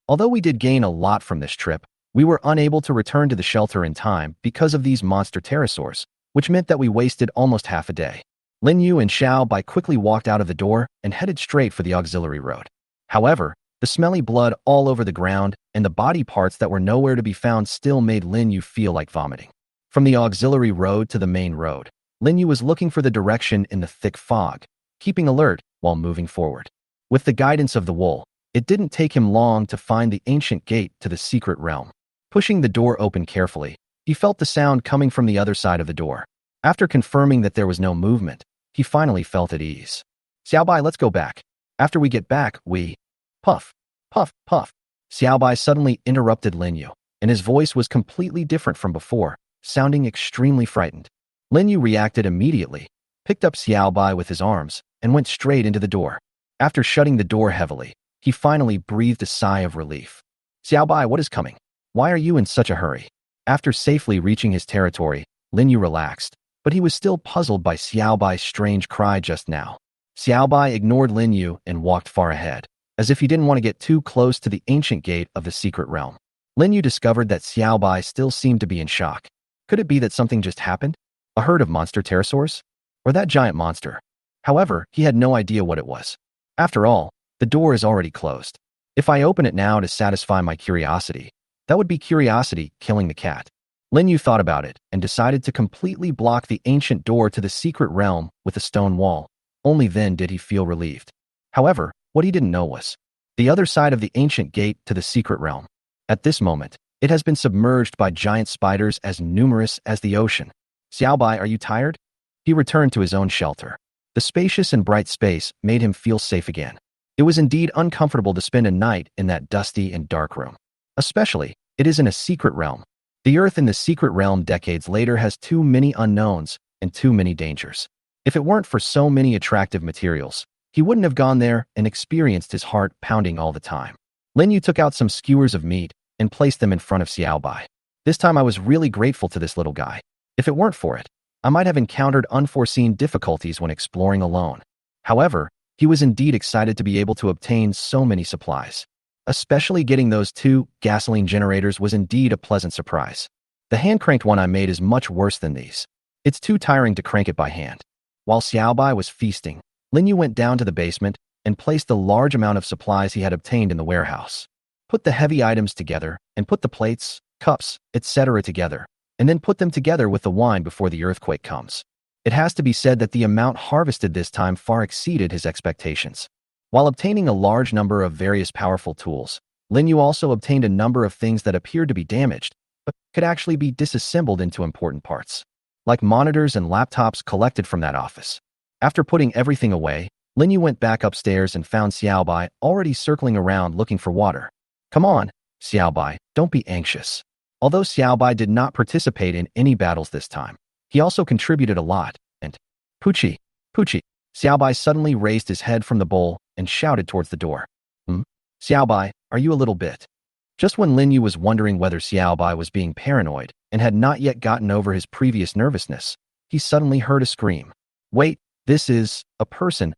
Although we did gain a lot from this trip, we were unable to return to the shelter in time because of these monster pterosaurs, which meant that we wasted almost half a day. Lin Yu and Xiaobai quickly walked out of the door and headed straight for the auxiliary road. However, the smelly blood all over the ground and the body parts that were nowhere to be found still made Lin Yu feel like vomiting. From the auxiliary road to the main road, Lin Yu was looking for the direction in the thick fog, keeping alert while moving forward. With the guidance of the wool, it didn't take him long to find the ancient gate to the secret realm. Pushing the door open carefully, he felt the sound coming from the other side of the door. After confirming that there was no movement, he finally felt at ease. Xiaobai, let's go back. After we get back, we... Puff, puff, puff. Xiaobai suddenly interrupted Lin Yu, and his voice was completely different from before, sounding extremely frightened. Lin Yu reacted immediately, picked up Xiaobai with his arms, and went straight into the door. After shutting the door heavily, he finally breathed a sigh of relief. Xiaobai, what is coming? Why are you in such a hurry? After safely reaching his territory, Lin Yu relaxed, but he was still puzzled by Xiaobai's strange cry just now. Xiaobai ignored Lin Yu and walked far ahead, as if he didn't want to get too close to the ancient gate of the secret realm. Lin Yu discovered that Xiaobai still seemed to be in shock. Could it be that something just happened? A herd of monster pterosaurs? Or that giant monster? However, he had no idea what it was. After all, the door is already closed. If I open it now to satisfy my curiosity, that would be curiosity killing the cat. Lin Yu thought about it and decided to completely block the ancient door to the secret realm with a stone wall. Only then did he feel relieved. However, what he didn't know was the other side of the ancient gate to the secret realm. At this moment, it has been submerged by giant spiders as numerous as the ocean. Xiaobai, are you tired? He returned to his own shelter. The spacious and bright space made him feel safe again. It was indeed uncomfortable to spend a night in that dusty and dark room. Especially, it is in a secret realm. The Earth in the secret realm decades later has too many unknowns and too many dangers. If it weren't for so many attractive materials, he wouldn't have gone there and experienced his heart pounding all the time. Lin Yu took out some skewers of meat and placed them in front of Xiaobai. This time I was really grateful to this little guy. If it weren't for it, I might have encountered unforeseen difficulties when exploring alone. However, he was indeed excited to be able to obtain so many supplies. Especially getting those 2 gasoline generators was indeed a pleasant surprise. The hand-cranked one I made is much worse than these. It's too tiring to crank it by hand. While Xiaobai was feasting, Lin Yu went down to the basement and placed the large amount of supplies he had obtained in the warehouse. Put the heavy items together and put the plates, cups, etc. together, and then put them together with the wine before the earthquake comes. It has to be said that the amount harvested this time far exceeded his expectations. While obtaining a large number of various powerful tools, Lin Yu also obtained a number of things that appeared to be damaged, but could actually be disassembled into important parts, like monitors and laptops collected from that office. After putting everything away, Lin Yu went back upstairs and found Xiaobai already circling around looking for water. Come on, Xiaobai, don't be anxious. Although Xiaobai did not participate in any battles this time, he also contributed a lot, and Puchi, Puchi. Xiaobai suddenly raised his head from the bowl and shouted towards the door. Xiaobai, are you a little bit? Just when Lin Yu was wondering whether Xiaobai was being paranoid and had not yet gotten over his previous nervousness, he suddenly heard a scream. Wait, this is a person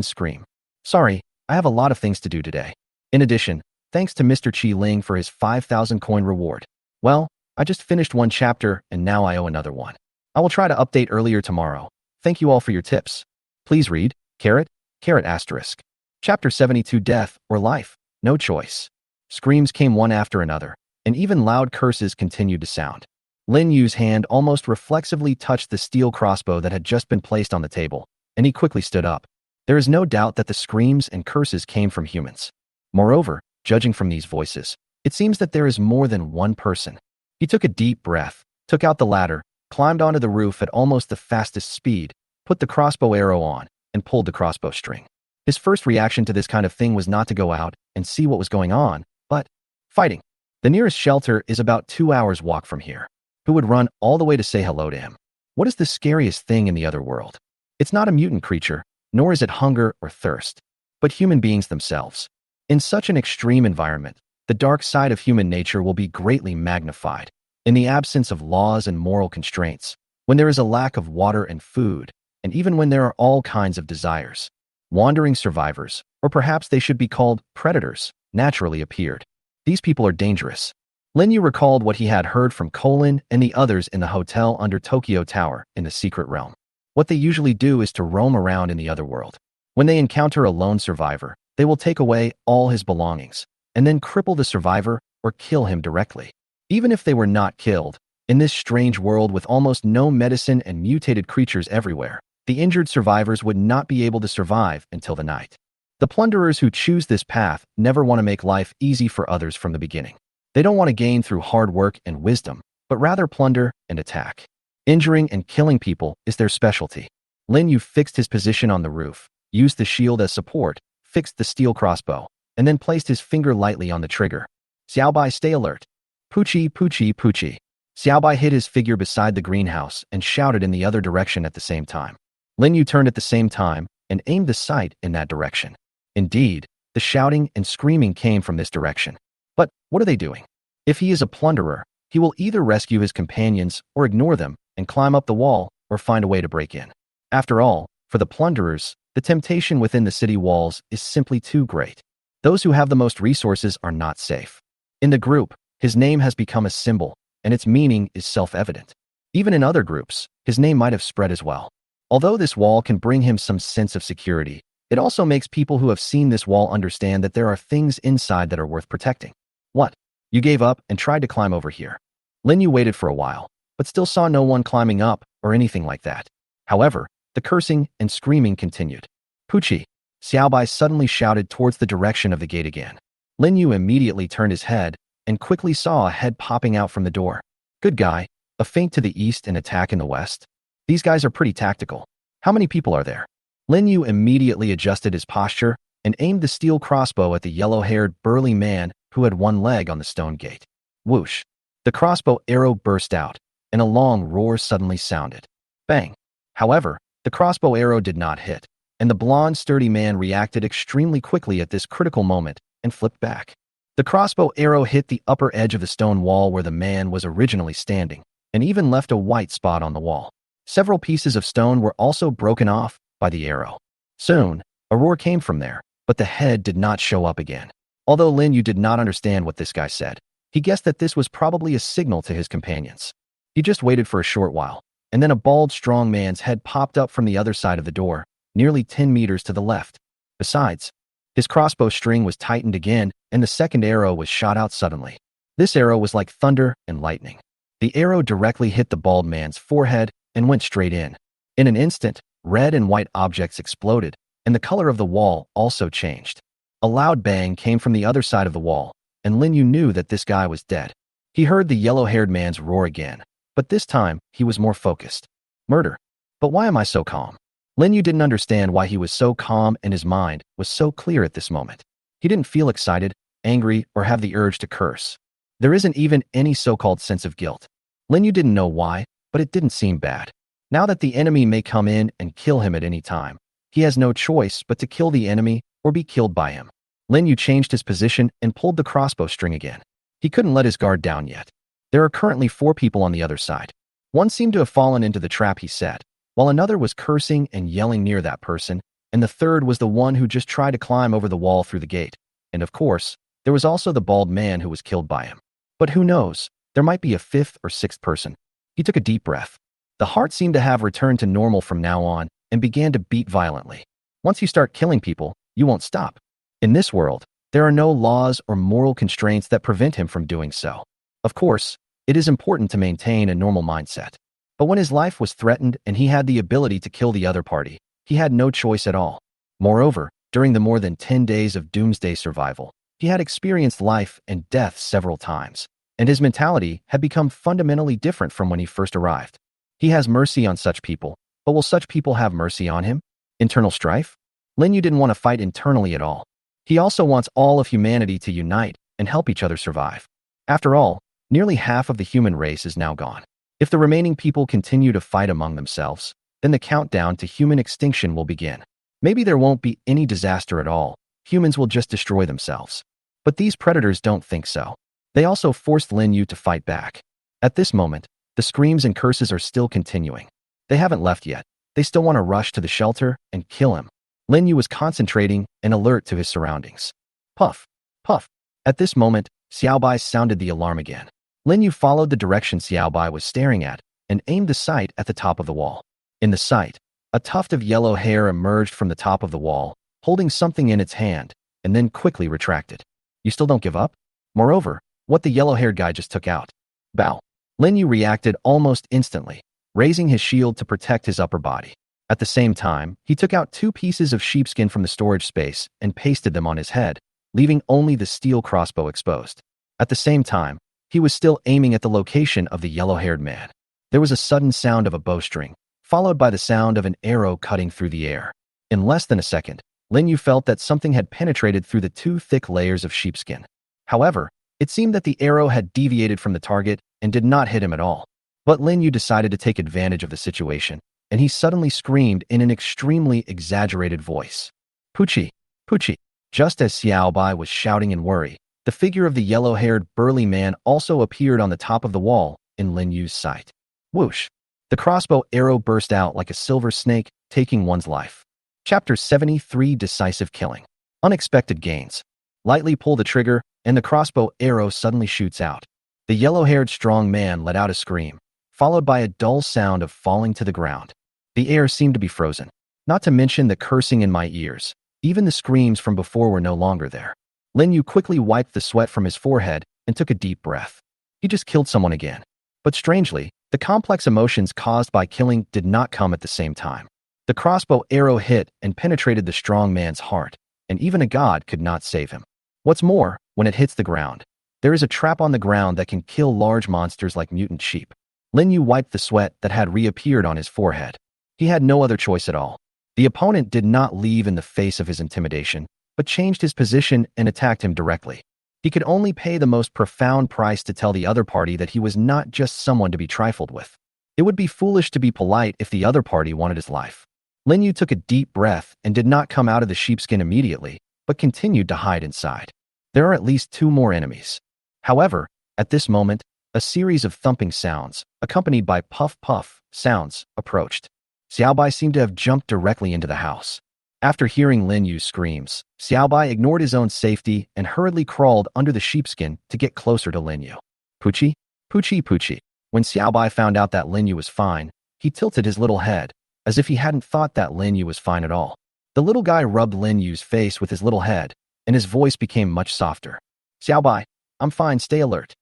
scream. Sorry, I have a lot of things to do today. In addition, thanks to Mr. Qi Ling for his 5,000 coin reward. Well, I just finished one chapter and now I owe another one. I will try to update earlier tomorrow. Thank you all for your tips. Please read, caret asterisk. Chapter 72 Death or Life, No Choice. Screams came one after another, and even loud curses continued to sound. Lin Yu's hand almost reflexively touched the steel crossbow that had just been placed on the table, and he quickly stood up. There is no doubt that the screams and curses came from humans. Moreover, judging from these voices, it seems that there is more than one person. He took a deep breath, took out the ladder, climbed onto the roof at almost the fastest speed, put the crossbow arrow on, and pulled the crossbow string. His first reaction to this kind of thing was not to go out and see what was going on, but fighting. The nearest shelter is about 2 hours' walk from here. Who would run all the way to say hello to him? What is the scariest thing in the other world? It's not a mutant creature, nor is it hunger or thirst, but human beings themselves. In such an extreme environment, the dark side of human nature will be greatly magnified. In the absence of laws and moral constraints, when there is a lack of water and food, and even when there are all kinds of desires, wandering survivors, or perhaps they should be called predators, naturally appeared. These people are dangerous. Lin Yu recalled what he had heard from Colin and the others in the hotel under Tokyo Tower in the secret realm. What they usually do is to roam around in the other world. When they encounter a lone survivor, they will take away all his belongings, and then cripple the survivor or kill him directly. Even if they were not killed, In this strange world with almost no medicine and mutated creatures everywhere, the injured survivors would not be able to survive until the night. The plunderers who choose this path never want to make life easy for others from the beginning. They don't want to gain through hard work and wisdom, but rather plunder and attack. Injuring and killing people is their specialty. Lin Yu fixed his position on the roof, used the shield as support, fixed the steel crossbow, and then placed his finger lightly on the trigger. Xiaobai, stay alert. Poochie, poochie, poochie. Xiaobai hid his figure beside the greenhouse and shouted in the other direction at the same time. Lin Yu turned at the same time and aimed the sight in that direction. Indeed, the shouting and screaming came from this direction. But what are they doing? If he is a plunderer, he will either rescue his companions or ignore them and climb up the wall or find a way to break in. After all, for the plunderers, the temptation within the city walls is simply too great. Those who have the most resources are not safe. In the group, his name has become a symbol, and its meaning is self-evident. Even in other groups, his name might have spread as well. Although this wall can bring him some sense of security, it also makes people who have seen this wall understand that there are things inside that are worth protecting. What? You gave up and tried to climb over here. Lin Yu waited for a while, but still saw no one climbing up or anything like that. However, the cursing and screaming continued. Poochie! Xiaobai suddenly shouted towards the direction of the gate again. Lin Yu immediately turned his head and quickly saw a head popping out from the door. Good guy, a feint to the east and attack in the west. These guys are pretty tactical. How many people are there? Lin Yu immediately adjusted his posture and aimed the steel crossbow at the yellow-haired burly man who had one leg on the stone gate. Whoosh! The crossbow arrow burst out, and a long roar suddenly sounded. Bang! However, the crossbow arrow did not hit, and the blonde, sturdy man reacted extremely quickly at this critical moment and flipped back. The crossbow arrow hit the upper edge of the stone wall where the man was originally standing, and even left a white spot on the wall. Several pieces of stone were also broken off by the arrow. Soon, a roar came from there, but the head did not show up again. Although Lin Yu did not understand what this guy said, he guessed that this was probably a signal to his companions. He just waited for a short while, and then a bald, strong man's head popped up from the other side of the door, nearly 10 meters to the left. Besides, his crossbow string was tightened again, and the second arrow was shot out suddenly. This arrow was like thunder and lightning. The arrow directly hit the bald man's forehead and went straight in. In an instant, red and white objects exploded, and the color of the wall also changed. A loud bang came from the other side of the wall, and Lin Yu knew that this guy was dead. He heard the yellow-haired man's roar again, but this time he was more focused. Murder. But why am I so calm? Lin Yu didn't understand why he was so calm, and his mind was so clear at this moment. He didn't feel excited, angry, or have the urge to curse. There isn't even any so-called sense of guilt. Lin Yu didn't know why, but it didn't seem bad. Now that the enemy may come in and kill him at any time, he has no choice but to kill the enemy or be killed by him. Lin Yu changed his position and pulled the crossbow string again. He couldn't let his guard down yet. There are currently 4 people on the other side. One seemed to have fallen into the trap he set, while another was cursing and yelling near that person, and the third was the one who just tried to climb over the wall through the gate. And of course, there was also the bald man who was killed by him. But who knows? There might be a 5th or 6th person. He took a deep breath. The heart seemed to have returned to normal from now on and began to beat violently. Once you start killing people, you won't stop. In this world, there are no laws or moral constraints that prevent him from doing so. Of course, it is important to maintain a normal mindset. But when his life was threatened and he had the ability to kill the other party, he had no choice at all. Moreover, during the more than 10 days of doomsday survival, he had experienced life and death several times, and his mentality had become fundamentally different from when he first arrived. He has mercy on such people, but will such people have mercy on him? Internal strife? Lin Yu didn't want to fight internally at all. He also wants all of humanity to unite and help each other survive. After all, nearly half of the human race is now gone. If the remaining people continue to fight among themselves, then the countdown to human extinction will begin. Maybe there won't be any disaster at all. Humans will just destroy themselves. But these predators don't think so. They also forced Lin Yu to fight back. At this moment, the screams and curses are still continuing. They haven't left yet. They still want to rush to the shelter and kill him. Lin Yu was concentrating and alert to his surroundings. Puff, puff. At this moment, Xiaobai sounded the alarm again. Lin Yu followed the direction Xiaobai was staring at and aimed the sight at the top of the wall. In the sight, a tuft of yellow hair emerged from the top of the wall, holding something in its hand, and then quickly retracted. You still don't give up? Moreover, what the yellow-haired guy just took out. Bow. Lin Yu reacted almost instantly, raising his shield to protect his upper body. At the same time, he took out 2 pieces of sheepskin from the storage space and pasted them on his head, leaving only the steel crossbow exposed. At the same time, he was still aiming at the location of the yellow-haired man. There was a sudden sound of a bowstring, followed by the sound of an arrow cutting through the air. In less than a second, Lin Yu felt that something had penetrated through the 2 thick layers of sheepskin. However, it seemed that the arrow had deviated from the target and did not hit him at all. But Lin Yu decided to take advantage of the situation, and he suddenly screamed in an extremely exaggerated voice. Puchi! Puchi! Just as Xiao Bai was shouting in worry, the figure of the yellow-haired burly man also appeared on the top of the wall in Lin Yu's sight. Whoosh! The crossbow arrow burst out like a silver snake, taking one's life. Chapter 73: Decisive Killing. Unexpected gains. Lightly pull the trigger, and the crossbow arrow suddenly shoots out. The yellow-haired strong man let out a scream, followed by a dull sound of falling to the ground. The air seemed to be frozen, not to mention the cursing in my ears. Even the screams from before were no longer there. Lin Yu quickly wiped the sweat from his forehead and took a deep breath. He just killed someone again. But strangely, the complex emotions caused by killing did not come at the same time. The crossbow arrow hit and penetrated the strong man's heart, and even a god could not save him. What's more, when it hits the ground, there is a trap on the ground that can kill large monsters like mutant sheep. Lin Yu wiped the sweat that had reappeared on his forehead. He had no other choice at all. The opponent did not leave in the face of his intimidation, but changed his position and attacked him directly. He could only pay the most profound price to tell the other party that he was not just someone to be trifled with. It would be foolish to be polite if the other party wanted his life. Lin Yu took a deep breath and did not come out of the sheepskin immediately, but continued to hide inside. There are at least 2 more enemies. However, at this moment, a series of thumping sounds, accompanied by puff-puff sounds, approached. Xiaobai seemed to have jumped directly into the house. After hearing Lin Yu's screams, Xiaobai ignored his own safety and hurriedly crawled under the sheepskin to get closer to Lin Yu. Puchi? Puchi Puchi. When Xiaobai found out that Lin Yu was fine, he tilted his little head, as if he hadn't thought that Lin Yu was fine at all. The little guy rubbed Lin Yu's face with his little head, and his voice became much softer. Xiaobai, I'm fine, stay alert.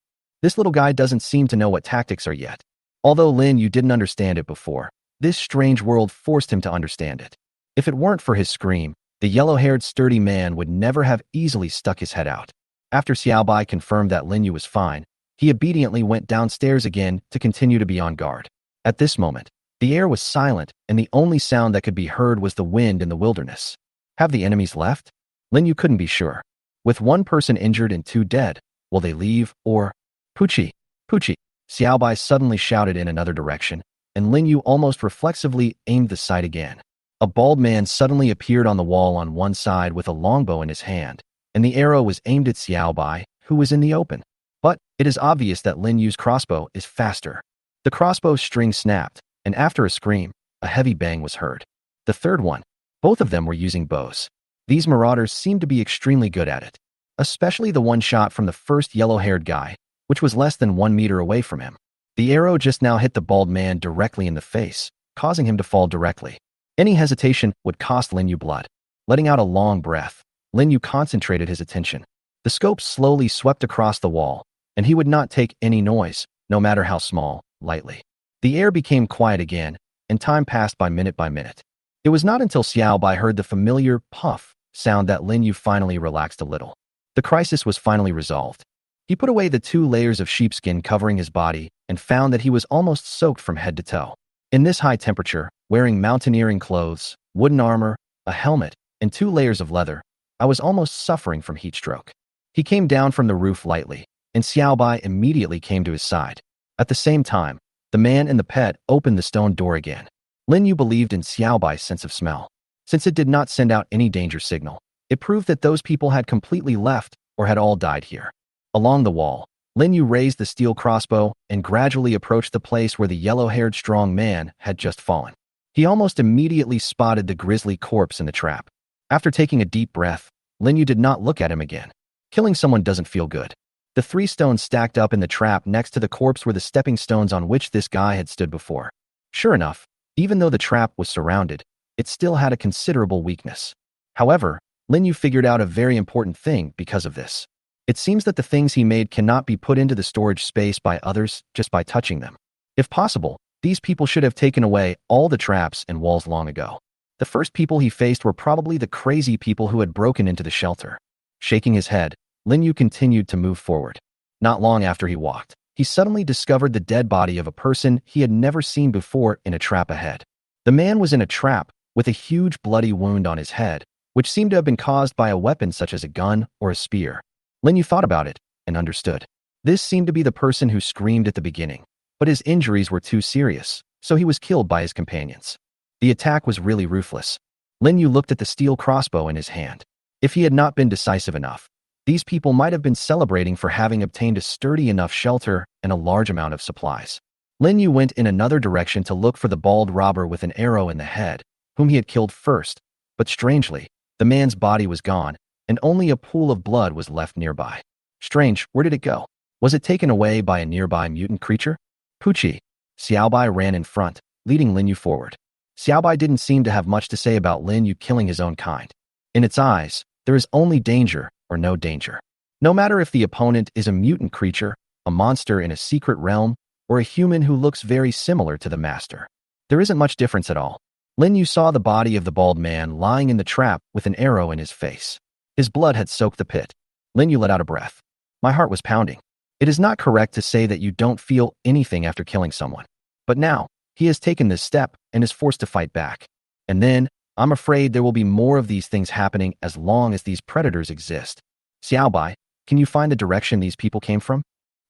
This little guy doesn't seem to know what tactics are yet. Although Lin Yu didn't understand it before, this strange world forced him to understand it. If it weren't for his scream, the yellow-haired sturdy man would never have easily stuck his head out. After Xiaobai confirmed that Lin Yu was fine, he obediently went downstairs again to continue to be on guard. At this moment, the air was silent, and the only sound that could be heard was the wind in the wilderness. Have the enemies left? Lin Yu couldn't be sure. With 1 person injured and 2 dead, will they leave, or… Puchi! Puchi! Xiaobai suddenly shouted in another direction, and Lin Yu almost reflexively aimed the sight again. A bald man suddenly appeared on the wall on one side with a longbow in his hand, and the arrow was aimed at Xiaobai, who was in the open. But it is obvious that Lin Yu's crossbow is faster. The crossbow string snapped, and after a scream, a heavy bang was heard. The third one. Both of them were using bows. These marauders seemed to be extremely good at it, especially the one shot from the first yellow-haired guy, which was less than 1 meter away from him. The arrow just now hit the bald man directly in the face, causing him to fall directly. Any hesitation would cost Lin Yu blood. Letting out a long breath, Lin Yu concentrated his attention. The scope slowly swept across the wall, and he would not take any noise, no matter how small, lightly. The air became quiet again, and time passed by minute by minute. It was not until Xiaobai heard the familiar puff sound that Lin Yu finally relaxed a little. The crisis was finally resolved. He put away the 2 layers of sheepskin covering his body and found that he was almost soaked from head to toe. In this high temperature, wearing mountaineering clothes, wooden armor, a helmet, and 2 layers of leather, I was almost suffering from heat stroke. He came down from the roof lightly, and Xiaobai immediately came to his side. At the same time, the man and the pet opened the stone door again. Lin Yu believed in Xiaobai's sense of smell. Since it did not send out any danger signal, it proved that those people had completely left or had all died here. Along the wall, Lin Yu raised the steel crossbow and gradually approached the place where the yellow-haired strong man had just fallen. He almost immediately spotted the grisly corpse in the trap. After taking a deep breath, Lin Yu did not look at him again. Killing someone doesn't feel good. The 3 stones stacked up in the trap next to the corpse were the stepping stones on which this guy had stood before. Sure enough, even though the trap was surrounded, it still had a considerable weakness. However, Lin Yu figured out a very important thing because of this. It seems that the things he made cannot be put into the storage space by others just by touching them. If possible, these people should have taken away all the traps and walls long ago. The first people he faced were probably the crazy people who had broken into the shelter. Shaking his head, Lin Yu continued to move forward. Not long after he walked, he suddenly discovered the dead body of a person he had never seen before in a trap ahead. The man was in a trap with a huge bloody wound on his head, which seemed to have been caused by a weapon such as a gun or a spear. Lin Yu thought about it and understood. This seemed to be the person who screamed at the beginning, but his injuries were too serious, so he was killed by his companions. The attack was really ruthless. Lin Yu looked at the steel crossbow in his hand. If he had not been decisive enough, these people might have been celebrating for having obtained a sturdy enough shelter and a large amount of supplies. Lin Yu went in another direction to look for the bald robber with an arrow in the head, whom he had killed first, but strangely, the man's body was gone, and only a pool of blood was left nearby. Strange, where did it go? Was it taken away by a nearby mutant creature? Pucci. Xiaobai ran in front, leading Lin Yu forward. Xiaobai didn't seem to have much to say about Lin Yu killing his own kind. In its eyes, there is only danger or no danger. No matter if the opponent is a mutant creature, a monster in a secret realm, or a human who looks very similar to the master. There isn't much difference at all. Lin Yu saw the body of the bald man lying in the trap with an arrow in his face. His blood had soaked the pit. Lin Yu let out a breath. My heart was pounding. It is not correct to say that you don't feel anything after killing someone. But now, he has taken this step and is forced to fight back. And then, I'm afraid there will be more of these things happening as long as these predators exist. Xiaobai, can you find the direction these people came from?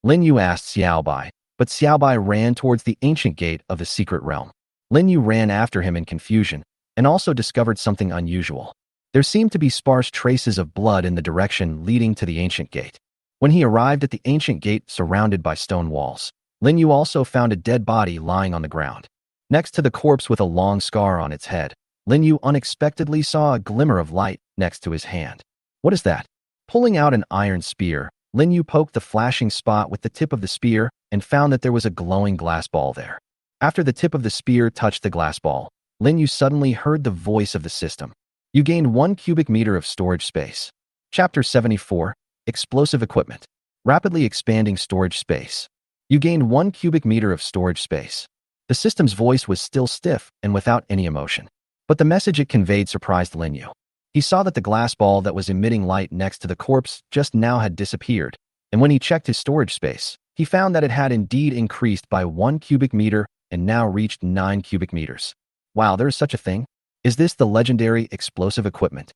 Lin Yu asked Xiaobai, but Xiaobai ran towards the ancient gate of the secret realm. Lin Yu ran after him in confusion and also discovered something unusual. There seemed to be sparse traces of blood in the direction leading to the ancient gate. When he arrived at the ancient gate surrounded by stone walls, Lin Yu also found a dead body lying on the ground. Next to the corpse with a long scar on its head, Lin Yu unexpectedly saw a glimmer of light next to his hand. What is that? Pulling out an iron spear, Lin Yu poked the flashing spot with the tip of the spear and found that there was a glowing glass ball there. After the tip of the spear touched the glass ball, Lin Yu suddenly heard the voice of the system. You gained 1 cubic meter of storage space. Chapter 74, Explosive Equipment. Rapidly expanding storage space. You gained 1 cubic meter of storage space. The system's voice was still stiff and without any emotion. But the message it conveyed surprised Lin Yu. He saw that the glass ball that was emitting light next to the corpse just now had disappeared, and when he checked his storage space, he found that it had indeed increased by 1 cubic meter and now reached 9 cubic meters. Wow, there is such a thing? Is this the legendary explosive equipment?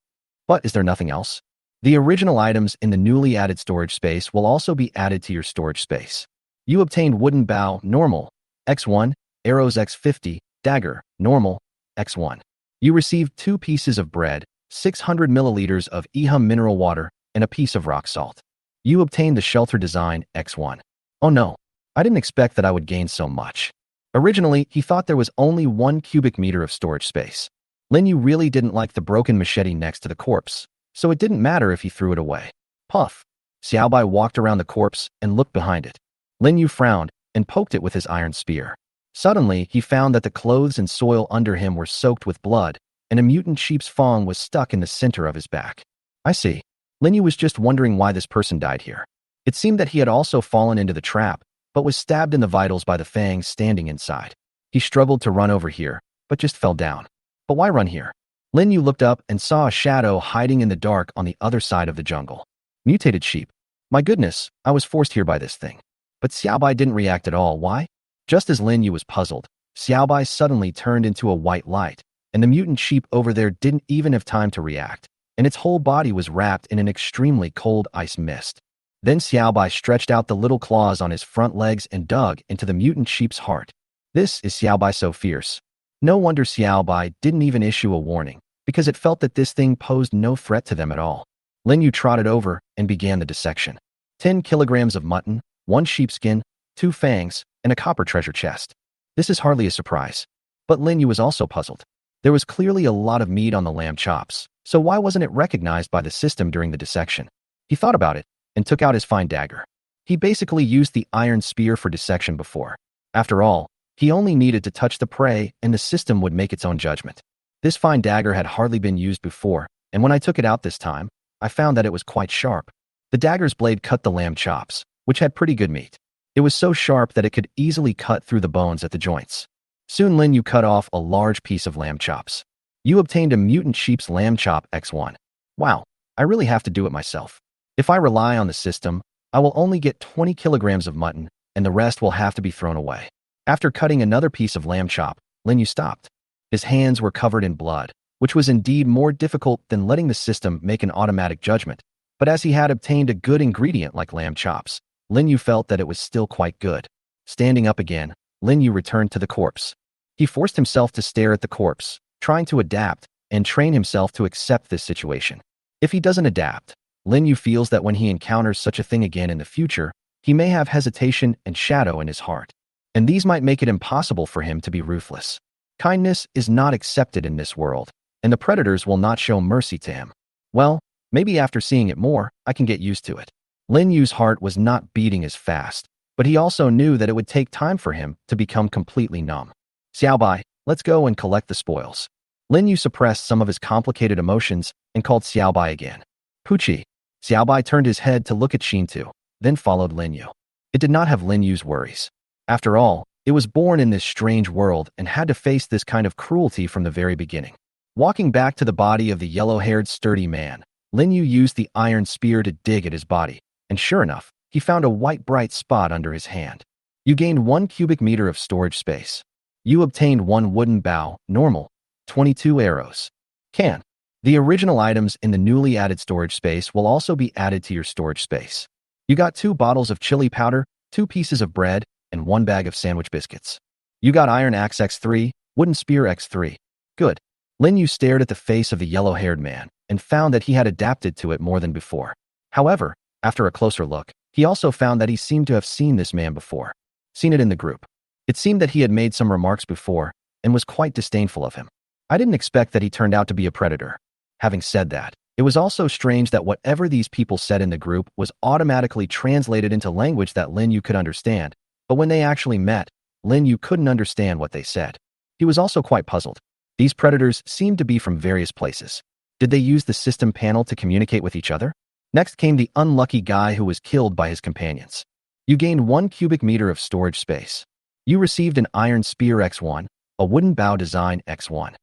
But is there nothing else? The original items in the newly added storage space will also be added to your storage space. You obtained wooden bow, normal, X1, arrows X50, dagger, normal, X1. You received 2 pieces of bread, 600 milliliters of Ehum mineral water, and a piece of rock salt. You obtained the shelter design X1. Oh no, I didn't expect that I would gain so much. Originally, he thought there was only 1 cubic meter of storage space. Lin Yu really didn't like the broken machete next to the corpse, so it didn't matter if he threw it away. Puff. Xiaobai walked around the corpse and looked behind it. Lin Yu frowned and poked it with his iron spear. Suddenly, he found that the clothes and soil under him were soaked with blood, and a mutant sheep's fang was stuck in the center of his back. I see. Lin Yu was just wondering why this person died here. It seemed that he had also fallen into the trap, but was stabbed in the vitals by the fangs standing inside. He struggled to run over here, but just fell down. But why run here? Lin Yu looked up and saw a shadow hiding in the dark on the other side of the jungle. Mutated sheep. My goodness, I was forced here by this thing. But Xiaobai didn't react at all. Why? Just as Lin Yu was puzzled, Xiaobai suddenly turned into a white light, and the mutant sheep over there didn't even have time to react, and its whole body was wrapped in an extremely cold ice mist. Then Xiaobai stretched out the little claws on his front legs and dug into the mutant sheep's heart. This is Xiaobai so fierce. No wonder Xiaobai didn't even issue a warning, because it felt that this thing posed no threat to them at all. Lin Yu trotted over and began the dissection. 10 kilograms of mutton, 1 sheepskin, 2 fangs, and a copper treasure chest. This is hardly a surprise. But Lin Yu was also puzzled. There was clearly a lot of meat on the lamb chops, so why wasn't it recognized by the system during the dissection? He thought about it and took out his fine dagger. He basically used the iron spear for dissection before. After all, he only needed to touch the prey and the system would make its own judgment. This fine dagger had hardly been used before, and when I took it out this time, I found that it was quite sharp. The dagger's blade cut the lamb chops, which had pretty good meat. It was so sharp that it could easily cut through the bones at the joints. Soon Lin Yu cut off a large piece of lamb chops. You obtained a mutant sheep's lamb chop X1. Wow, I really have to do it myself. If I rely on the system, I will only get 20 kilograms of mutton, and the rest will have to be thrown away. After cutting another piece of lamb chop, Lin Yu stopped. His hands were covered in blood, which was indeed more difficult than letting the system make an automatic judgment. But as he had obtained a good ingredient like lamb chops, Lin Yu felt that it was still quite good. Standing up again, Lin Yu returned to the corpse. He forced himself to stare at the corpse, trying to adapt and train himself to accept this situation. If he doesn't adapt, Lin Yu feels that when he encounters such a thing again in the future, he may have hesitation and shadow in his heart. And these might make it impossible for him to be ruthless. Kindness is not accepted in this world, and the predators will not show mercy to him. Well, maybe after seeing it more, I can get used to it. Lin Yu's heart was not beating as fast, but he also knew that it would take time for him to become completely numb. Xiaobai, let's go and collect the spoils. Lin Yu suppressed some of his complicated emotions and called Xiaobai again. Puchi. Xiaobai turned his head to look at Xintu, then followed Lin Yu. It did not have Lin Yu's worries. After all, it was born in this strange world and had to face this kind of cruelty from the very beginning. Walking back to the body of the yellow-haired sturdy man, Lin Yu used the iron spear to dig at his body, and sure enough, he found a white bright spot under his hand. You gained 1 cubic meter of storage space. You obtained 1 wooden bow, normal, 22 arrows. Can. The original items in the newly added storage space will also be added to your storage space. You got 2 bottles of chili powder, 2 pieces of bread, and 1 bag of sandwich biscuits. You got iron axe X3, wooden spear X3. Good. Lin Yu stared at the face of the yellow-haired man and found that he had adapted to it more than before. However, after a closer look, he also found that he seemed to have seen this man before. Seen it in the group. It seemed that he had made some remarks before and was quite disdainful of him. I didn't expect that he turned out to be a predator. Having said that, it was also strange that whatever these people said in the group was automatically translated into language that Lin Yu could understand, but when they actually met, Lin Yu couldn't understand what they said. He was also quite puzzled. These predators seemed to be from various places. Did they use the system panel to communicate with each other? Next came the unlucky guy who was killed by his companions. You gained 1 cubic meter of storage space. You received an iron spear X1, a wooden bow design X1.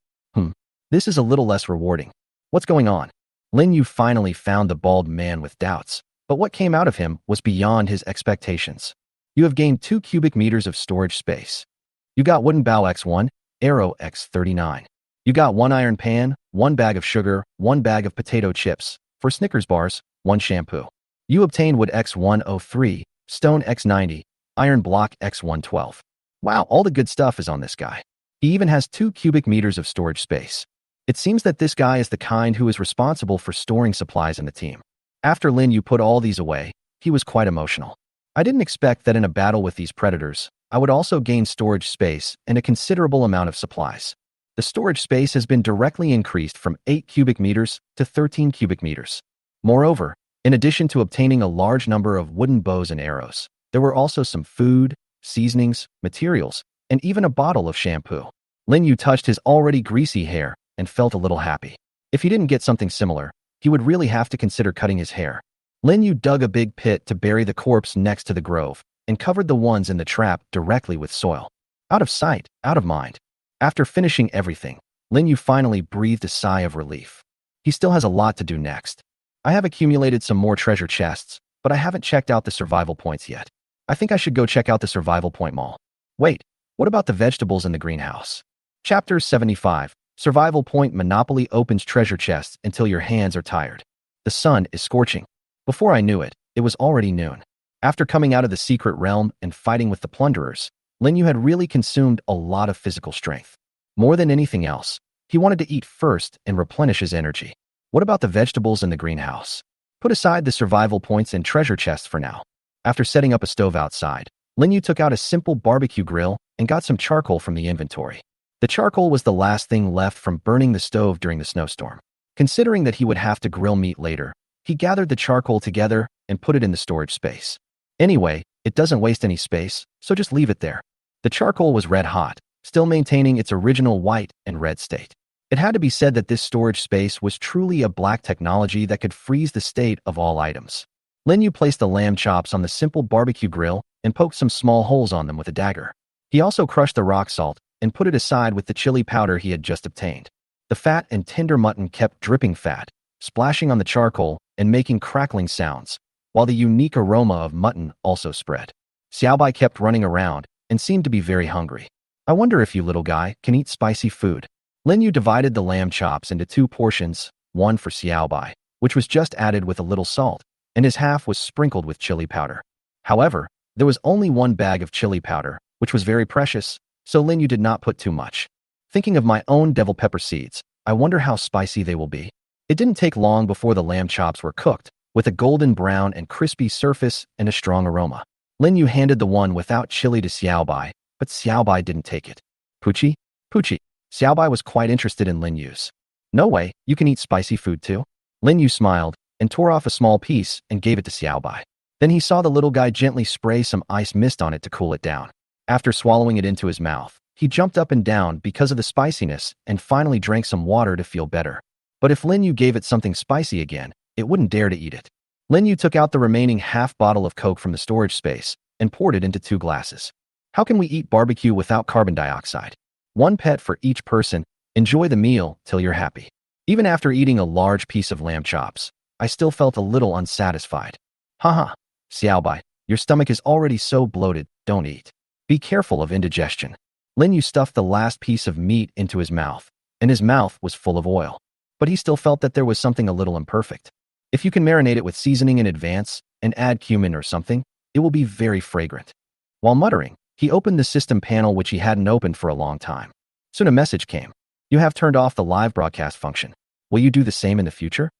This is a little less rewarding. What's going on? Lin Yu finally found the bald man with doubts, but what came out of him was beyond his expectations. You have gained 2 cubic meters of storage space. You got wooden bow X1, arrow X39. You got 1 iron pan, 1 bag of sugar, 1 bag of potato chips. For Snickers bars, 1 shampoo. You obtained wood X103, stone X90, iron block X112. Wow, all the good stuff is on this guy. He even has 2 cubic meters of storage space. It seems that this guy is the kind who is responsible for storing supplies in the team. After Lin Yu put all these away, he was quite emotional. I didn't expect that in a battle with these predators, I would also gain storage space and a considerable amount of supplies. The storage space has been directly increased from 8 cubic meters to 13 cubic meters. Moreover, in addition to obtaining a large number of wooden bows and arrows, there were also some food, seasonings, materials, and even a bottle of shampoo. Lin Yu touched his already greasy hair and felt a little happy. If he didn't get something similar, he would really have to consider cutting his hair. Lin Yu dug a big pit to bury the corpse next to the grove and covered the ones in the trap directly with soil. Out of sight, out of mind. After finishing everything, Lin Yu finally breathed a sigh of relief. He still has a lot to do next. I have accumulated some more treasure chests, but I haven't checked out the survival points yet. I think I should go check out the survival point mall. Wait, what about the vegetables in the greenhouse? Chapter 75. Survival Point Monopoly opens treasure chests until your hands are tired. The sun is scorching. Before I knew it, it was already noon. After coming out of the secret realm and fighting with the plunderers, Lin Yu had really consumed a lot of physical strength. More than anything else, he wanted to eat first and replenish his energy. What about the vegetables in the greenhouse? Put aside the survival points and treasure chests for now. After setting up a stove outside, Lin Yu took out a simple barbecue grill and got some charcoal from the inventory. The charcoal was the last thing left from burning the stove during the snowstorm. Considering that he would have to grill meat later, he gathered the charcoal together and put it in the storage space. Anyway, it doesn't waste any space, so just leave it there. The charcoal was red hot, still maintaining its original white and red state. It had to be said that this storage space was truly a black technology that could freeze the state of all items. Lin Yu placed the lamb chops on the simple barbecue grill and poked some small holes on them with a dagger. He also crushed the rock salt and put it aside with the chili powder he had just obtained. The fat and tender mutton kept dripping fat, splashing on the charcoal and making crackling sounds, while the unique aroma of mutton also spread. Xiaobai kept running around and seemed to be very hungry. I wonder if you little guy can eat spicy food. Lin Yu divided the lamb chops into 2 portions, one for Xiaobai, which was just added with a little salt, and his half was sprinkled with chili powder. However, there was only 1 bag of chili powder, which was very precious, so Lin Yu did not put too much. Thinking of my own devil pepper seeds, I wonder how spicy they will be. It didn't take long before the lamb chops were cooked, with a golden brown and crispy surface and a strong aroma. Lin Yu handed the one without chili to Xiaobai, but Xiaobai didn't take it. Puchi? Puchi. Xiaobai was quite interested in Lin Yu's. No way, you can eat spicy food too? Lin Yu smiled and tore off a small piece and gave it to Xiaobai. Then he saw the little guy gently spray some ice mist on it to cool it down. After swallowing it into his mouth, he jumped up and down because of the spiciness and finally drank some water to feel better. But if Lin Yu gave it something spicy again, it wouldn't dare to eat it. Lin Yu took out the remaining half bottle of Coke from the storage space and poured it into 2 glasses. How can we eat barbecue without carbon dioxide? 1 pet for each person. Enjoy the meal till you're happy. Even after eating a large piece of lamb chops, I still felt a little unsatisfied. Haha, Xiaobai, your stomach is already so bloated, don't eat. Be careful of indigestion. Lin Yu stuffed the last piece of meat into his mouth, and his mouth was full of oil. But he still felt that there was something a little imperfect. If you can marinate it with seasoning in advance and add cumin or something, it will be very fragrant. While muttering, he opened the system panel which he hadn't opened for a long time. Soon a message came. You have turned off the live broadcast function. Will you do the same in the future?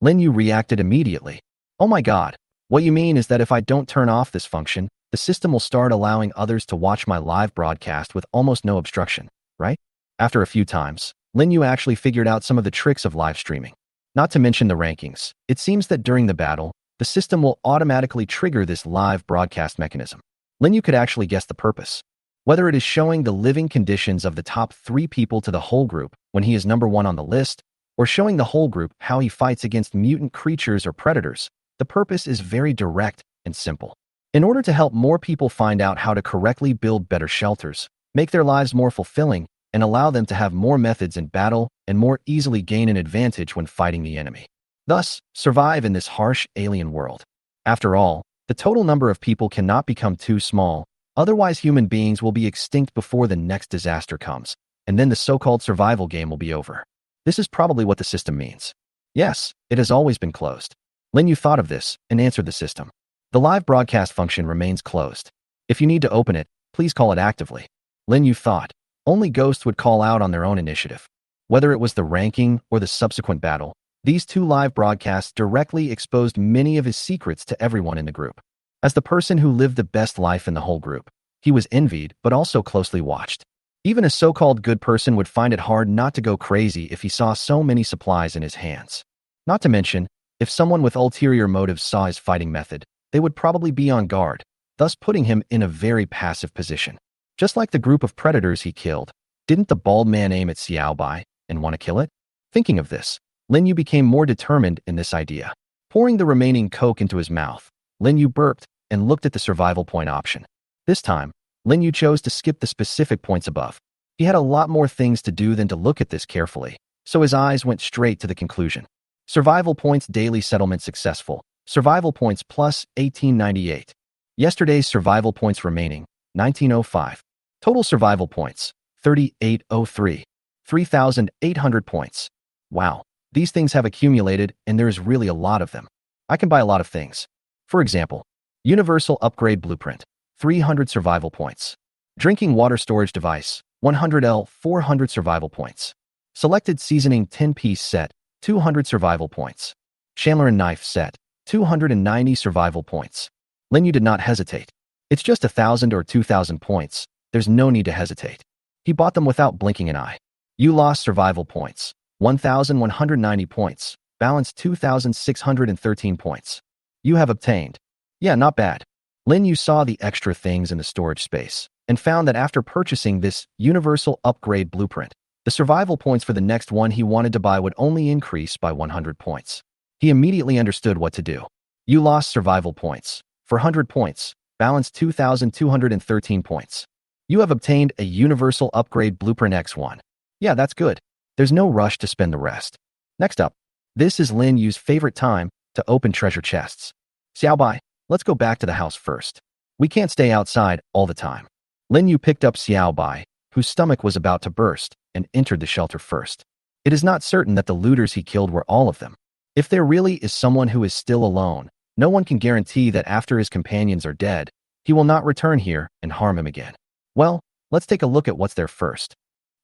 Lin Yu reacted immediately. Oh my god, what you mean is that if I don't turn off this function, the system will start allowing others to watch my live broadcast with almost no obstruction, right? After a few times, Lin Yu actually figured out some of the tricks of live streaming. Not to mention the rankings, it seems that during the battle, the system will automatically trigger this live broadcast mechanism. Lin Yu could actually guess the purpose. Whether it is showing the living conditions of the top 3 people to the whole group when he is number 1 on the list, or showing the whole group how he fights against mutant creatures or predators, the purpose is very direct and simple. In order to help more people find out how to correctly build better shelters, make their lives more fulfilling, and allow them to have more methods in battle and more easily gain an advantage when fighting the enemy. Thus, survive in this harsh alien world. After all, the total number of people cannot become too small, otherwise human beings will be extinct before the next disaster comes, and then the so-called survival game will be over. This is probably what the system means. Yes, it has always been closed. Lin Yu thought of this and answered the system. The live broadcast function remains closed. If you need to open it, please call it actively. Lin Yu thought. Only ghosts would call out on their own initiative. Whether it was the ranking or the subsequent battle, these 2 live broadcasts directly exposed many of his secrets to everyone in the group. As the person who lived the best life in the whole group, he was envied but also closely watched. Even a so-called good person would find it hard not to go crazy if he saw so many supplies in his hands. Not to mention, if someone with ulterior motives saw his fighting method, they would probably be on guard, thus putting him in a very passive position. Just like the group of predators he killed, didn't the bald man aim at Xiaobai and want to kill it? Thinking of this, Lin Yu became more determined in this idea. Pouring the remaining Coke into his mouth, Lin Yu burped and looked at the survival point option. This time, Lin Yu chose to skip the specific points above. He had a lot more things to do than to look at this carefully, so his eyes went straight to the conclusion. Survival points daily settlement successful. Survival points plus 1898. Yesterday's survival points remaining, 1905. Total survival points, 3803. 3,800 points. Wow, these things have accumulated and there is really a lot of them. I can buy a lot of things. For example, Universal Upgrade Blueprint, 300 survival points. Drinking Water Storage Device, 100L, 400 survival points. Selected Seasoning 10-piece set, 200 survival points. Chandler and Knife set, 290 survival points. Lin Yu did not hesitate. It's just 1,000 or 2,000 points. There's no need to hesitate. He bought them without blinking an eye. You lost survival points, 1,190 points. Balance 2,613 points. You have obtained. Yeah, not bad. Lin Yu saw the extra things in the storage space and found that after purchasing this Universal Upgrade Blueprint, the survival points for the next one he wanted to buy would only increase by 100 points. He immediately understood what to do. You lost survival points. For 100 points, balance 2,213 points. You have obtained a universal upgrade blueprint X1. Yeah, that's good. There's no rush to spend the rest. Next up, this is Lin Yu's favorite time to open treasure chests. Xiaobai, let's go back to the house first. We can't stay outside all the time. Lin Yu picked up Xiaobai, whose stomach was about to burst, and entered the shelter first. It is not certain that the looters he killed were all of them. If there really is someone who is still alone, no one can guarantee that after his companions are dead, he will not return here and harm him again. Well, let's take a look at what's there first.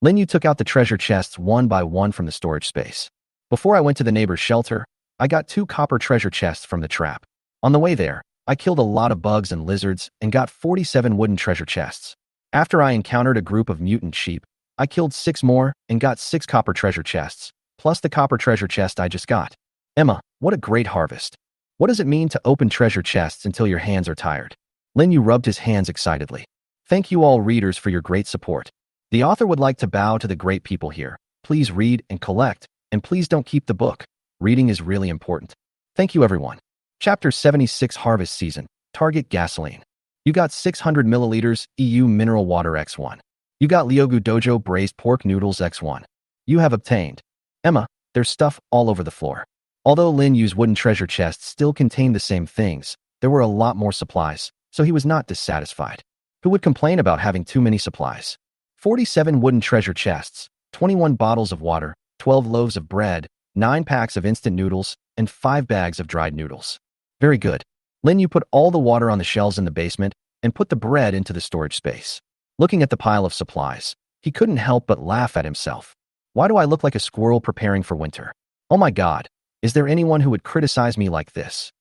Lin Yu took out the treasure chests one by one from the storage space. Before I went to the neighbor's shelter, I got 2 copper treasure chests from the trap. On the way there, I killed a lot of bugs and lizards and got 47 wooden treasure chests. After I encountered a group of mutant sheep, I killed 6 more and got 6 copper treasure chests, plus the copper treasure chest I just got. Emma, what a great harvest. What does it mean to open treasure chests until your hands are tired? Lin Yu rubbed his hands excitedly. Thank you all readers for your great support. The author would like to bow to the great people here. Please read and collect, and please don't keep the book. Reading is really important. Thank you everyone. Chapter 76 Harvest Season. Target Gasoline. You got 600 milliliters EU Mineral Water X1. You got Lyogu Dojo Braised Pork Noodles X1. You have obtained. Emma, there's stuff all over the floor. Although Lin Yu's wooden treasure chests still contained the same things, there were a lot more supplies, so he was not dissatisfied. Who would complain about having too many supplies? 47 wooden treasure chests, 21 bottles of water, 12 loaves of bread, 9 packs of instant noodles, and 5 bags of dried noodles. Very good. Lin Yu put all the water on the shelves in the basement and put the bread into the storage space. Looking at the pile of supplies, he couldn't help but laugh at himself. Why do I look like a squirrel preparing for winter? Oh my god, is there anyone who would criticize me like this?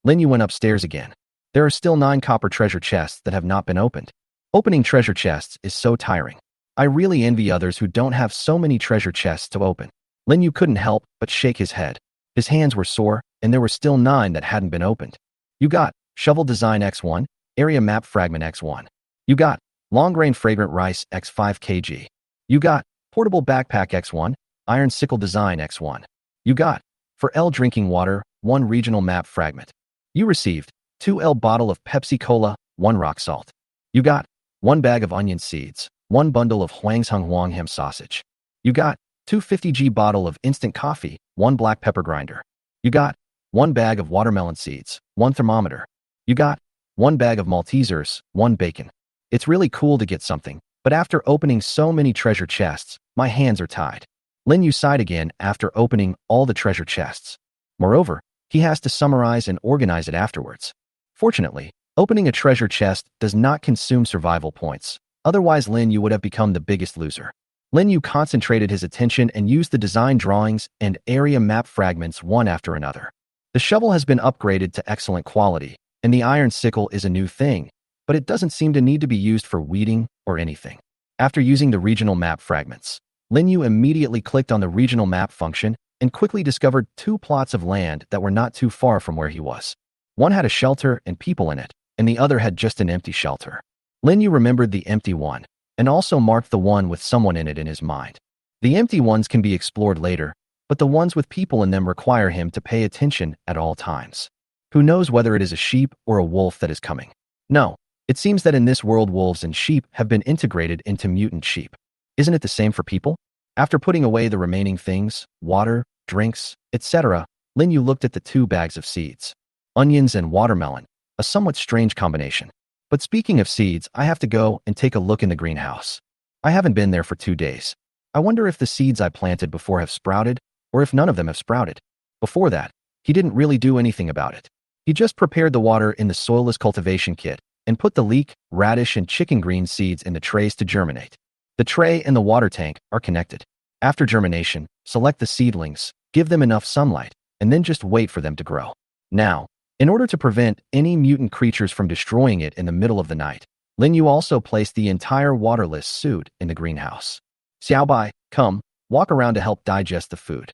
Lin Yu went upstairs again. There are still 9 copper treasure chests that have not been opened. Opening treasure chests is so tiring. I really envy others who don't have so many treasure chests to open. Lin Yu couldn't help but shake his head. His hands were sore, and there were still 9 that hadn't been opened. You got Shovel Design X1, Area Map Fragment X1. You got Long Grain Fragrant Rice X5 kg. You got Portable Backpack X1, Iron Sickle Design X1. You got For L Drinking Water, 1 Regional Map Fragment. You received 2L Bottle of Pepsi Cola, 1 Rock Salt. You got 1 bag of onion seeds, 1 bundle of Huangsheng Huang ham sausage. You got 250g bottle of instant coffee, 1 black pepper grinder. You got 1 bag of watermelon seeds, 1 thermometer. You got 1 bag of Maltesers, 1 bacon. It's really cool to get something, but after opening so many treasure chests, my hands are tied. Lin Yu sighed again after opening all the treasure chests. Moreover, he has to summarize and organize it afterwards. Fortunately, opening a treasure chest does not consume survival points. Otherwise, Lin Yu would have become the biggest loser. Lin Yu concentrated his attention and used the design drawings and area map fragments one after another. The shovel has been upgraded to excellent quality, and the iron sickle is a new thing, but it doesn't seem to need to be used for weeding or anything. After using the regional map fragments, Lin Yu immediately clicked on the regional map function and quickly discovered 2 plots of land that were not too far from where he was. One had a shelter and people in it, and the other had just an empty shelter. Lin Yu remembered the empty one, and also marked the one with someone in it in his mind. The empty ones can be explored later, but the ones with people in them require him to pay attention at all times. Who knows whether it is a sheep or a wolf that is coming? No, it seems that in this world wolves and sheep have been integrated into mutant sheep. Isn't it the same for people? After putting away the remaining things, water, drinks, etc., Lin Yu looked at the 2 bags of seeds. Onions and watermelon, a somewhat strange combination. But speaking of seeds, I have to go and take a look in the greenhouse. I haven't been there for 2 days. I wonder if the seeds I planted before have sprouted, or if none of them have sprouted. Before that, he didn't really do anything about it. He just prepared the water in the soilless cultivation kit and put the leek, radish, and chicken green seeds in the trays to germinate. The tray and the water tank are connected. After germination, select the seedlings, give them enough sunlight, and then just wait for them to grow. Now, in order to prevent any mutant creatures from destroying it in the middle of the night, Lin Yu also placed the entire waterless suit in the greenhouse. Xiaobai, come, walk around to help digest the food.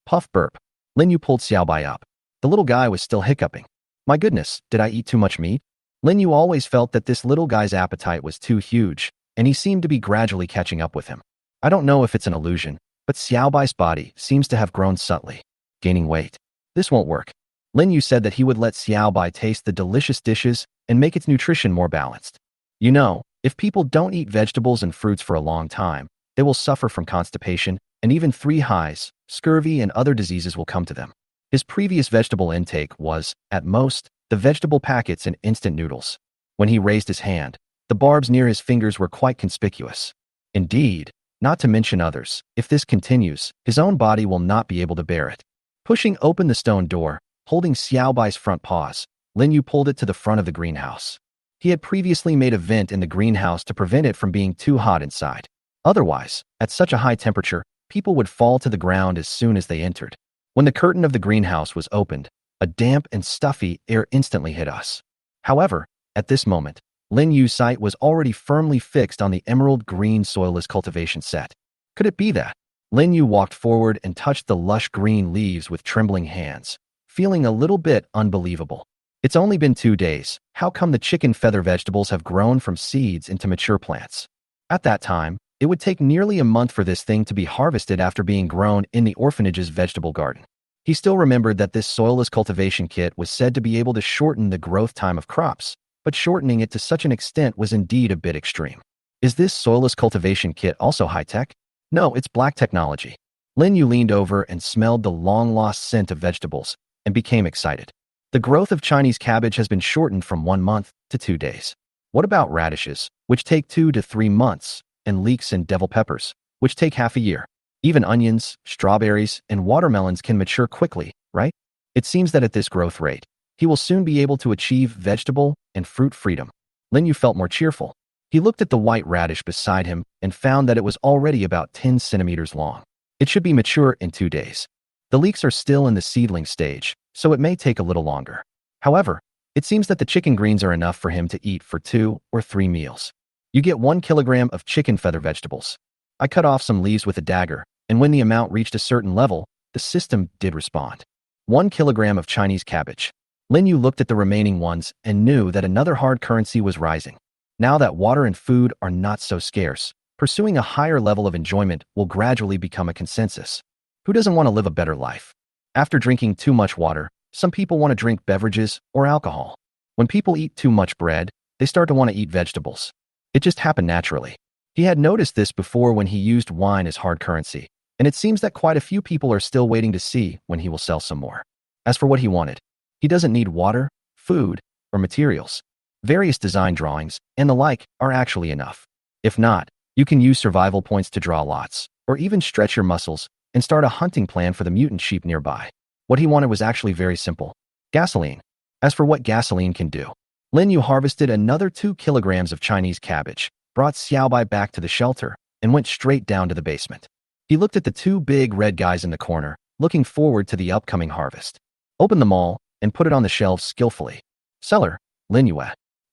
Puff burp. Lin Yu pulled Xiaobai up. The little guy was still hiccuping. My goodness, did I eat too much meat? Lin Yu always felt that this little guy's appetite was too huge, and he seemed to be gradually catching up with him. I don't know if it's an illusion, but Xiaobai's body seems to have grown subtly, gaining weight. This won't work. Lin Yu said that he would let Xiaobai taste the delicious dishes and make its nutrition more balanced. You know, if people don't eat vegetables and fruits for a long time, they will suffer from constipation, and even three highs, scurvy, and other diseases will come to them. His previous vegetable intake was, at most, the vegetable packets and instant noodles. When he raised his hand, the barbs near his fingers were quite conspicuous. Indeed, not to mention others, if this continues, his own body will not be able to bear it. Pushing open the stone door, holding Xiaobai's front paws, Lin Yu pulled it to the front of the greenhouse. He had previously made a vent in the greenhouse to prevent it from being too hot inside. Otherwise, at such a high temperature, people would fall to the ground as soon as they entered. When the curtain of the greenhouse was opened, a damp and stuffy air instantly hit us. However, at this moment, Lin Yu's sight was already firmly fixed on the emerald green soilless cultivation set. Could it be that? Lin Yu walked forward and touched the lush green leaves with trembling hands, feeling a little bit unbelievable. It's only been 2 days. How come the chicken feather vegetables have grown from seeds into mature plants? At that time, it would take nearly a month for this thing to be harvested after being grown in the orphanage's vegetable garden. He still remembered that this soilless cultivation kit was said to be able to shorten the growth time of crops, but shortening it to such an extent was indeed a bit extreme. Is this soilless cultivation kit also high-tech? No, it's black technology. Lin Yu leaned over and smelled the long-lost scent of vegetables and became excited. The growth of Chinese cabbage has been shortened from 1 month to 2 days. What about radishes, which take 2 to 3 months, and leeks and devil peppers, which take half a year? Even onions, strawberries, and watermelons can mature quickly, right? It seems that at this growth rate, he will soon be able to achieve vegetable and fruit freedom. Lin Yu felt more cheerful. He looked at the white radish beside him and found that it was already about 10 centimeters long. It should be mature in 2 days. The leeks are still in the seedling stage, so it may take a little longer. However, it seems that the chicken greens are enough for him to eat for 2 or 3 meals. You get 1 kilogram of chicken feather vegetables. I cut off some leaves with a dagger, and when the amount reached a certain level, the system did respond. 1 kilogram of Chinese cabbage. Lin Yu looked at the remaining ones and knew that another hard currency was rising. Now that water and food are not so scarce, pursuing a higher level of enjoyment will gradually become a consensus. Who doesn't want to live a better life? After drinking too much water, some people want to drink beverages or alcohol. When people eat too much bread, they start to want to eat vegetables. It just happened naturally. He had noticed this before when he used wine as hard currency, and it seems that quite a few people are still waiting to see when he will sell some more. As for what he wanted, he doesn't need water, food, or materials. Various design drawings and the like are actually enough. If not, you can use survival points to draw lots, or even stretch your muscles and start a hunting plan for the mutant sheep nearby. What he wanted was actually very simple: gasoline. As for what gasoline can do, Lin Yu harvested another 2 kilograms of Chinese cabbage, brought Xiaobai back to the shelter, and went straight down to the basement. He looked at the 2 big red guys in the corner, looking forward to the upcoming harvest. Opened them all and put it on the shelves skillfully. Seller, Lin Yu.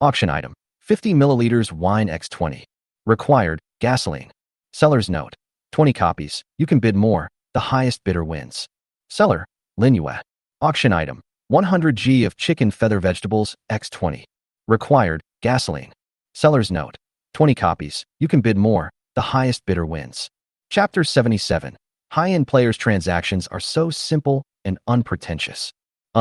Auction item, 50 milliliters wine X20. Required, gasoline. Seller's note, 20 copies, you can bid more, the highest bidder wins. Seller, Lin Yu. Auction item, 100 g of chicken feather vegetables X20. Required, gasoline. Seller's note, 20 copies, you can bid more, the highest bidder wins. Chapter 77. High-end players' transactions are so simple and unpretentious.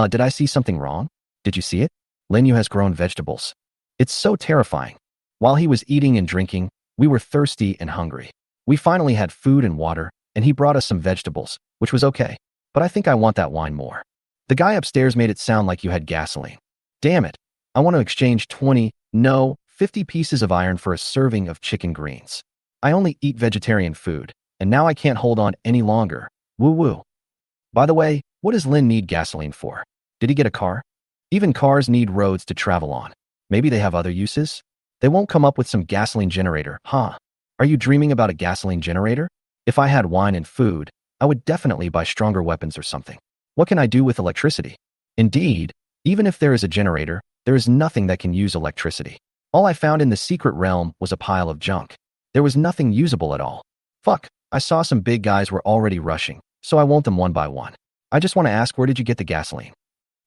Did I see something wrong? Did you see it? Lin Yu has grown vegetables. It's so terrifying. While he was eating and drinking, we were thirsty and hungry. We finally had food and water, and he brought us some vegetables, which was okay. But I think I want that wine more. The guy upstairs made it sound like you had gasoline. Damn it. I want to exchange 50 pieces of iron for a serving of chicken greens. I only eat vegetarian food, and now I can't hold on any longer. Woo-woo. By the way, what does Lin need gasoline for? Did he get a car? Even cars need roads to travel on. Maybe they have other uses? They won't come up with some gasoline generator, huh? Are you dreaming about a gasoline generator? If I had wine and food, I would definitely buy stronger weapons or something. What can I do with electricity? Indeed, even if there is a generator, there is nothing that can use electricity. All I found in the secret realm was a pile of junk. There was nothing usable at all. Fuck, I saw some big guys were already rushing, so I want them one by one. I just want to ask, where did you get the gasoline?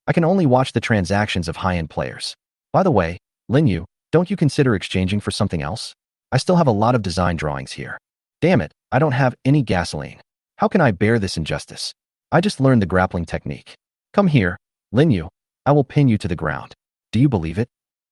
I can only watch the transactions of high-end players. By the way, Lin Yu, don't you consider exchanging for something else? I still have a lot of design drawings here. Damn it, I don't have any gasoline. How can I bear this injustice? I just learned the grappling technique. Come here, Linyu, I will pin you to the ground. Do you believe it?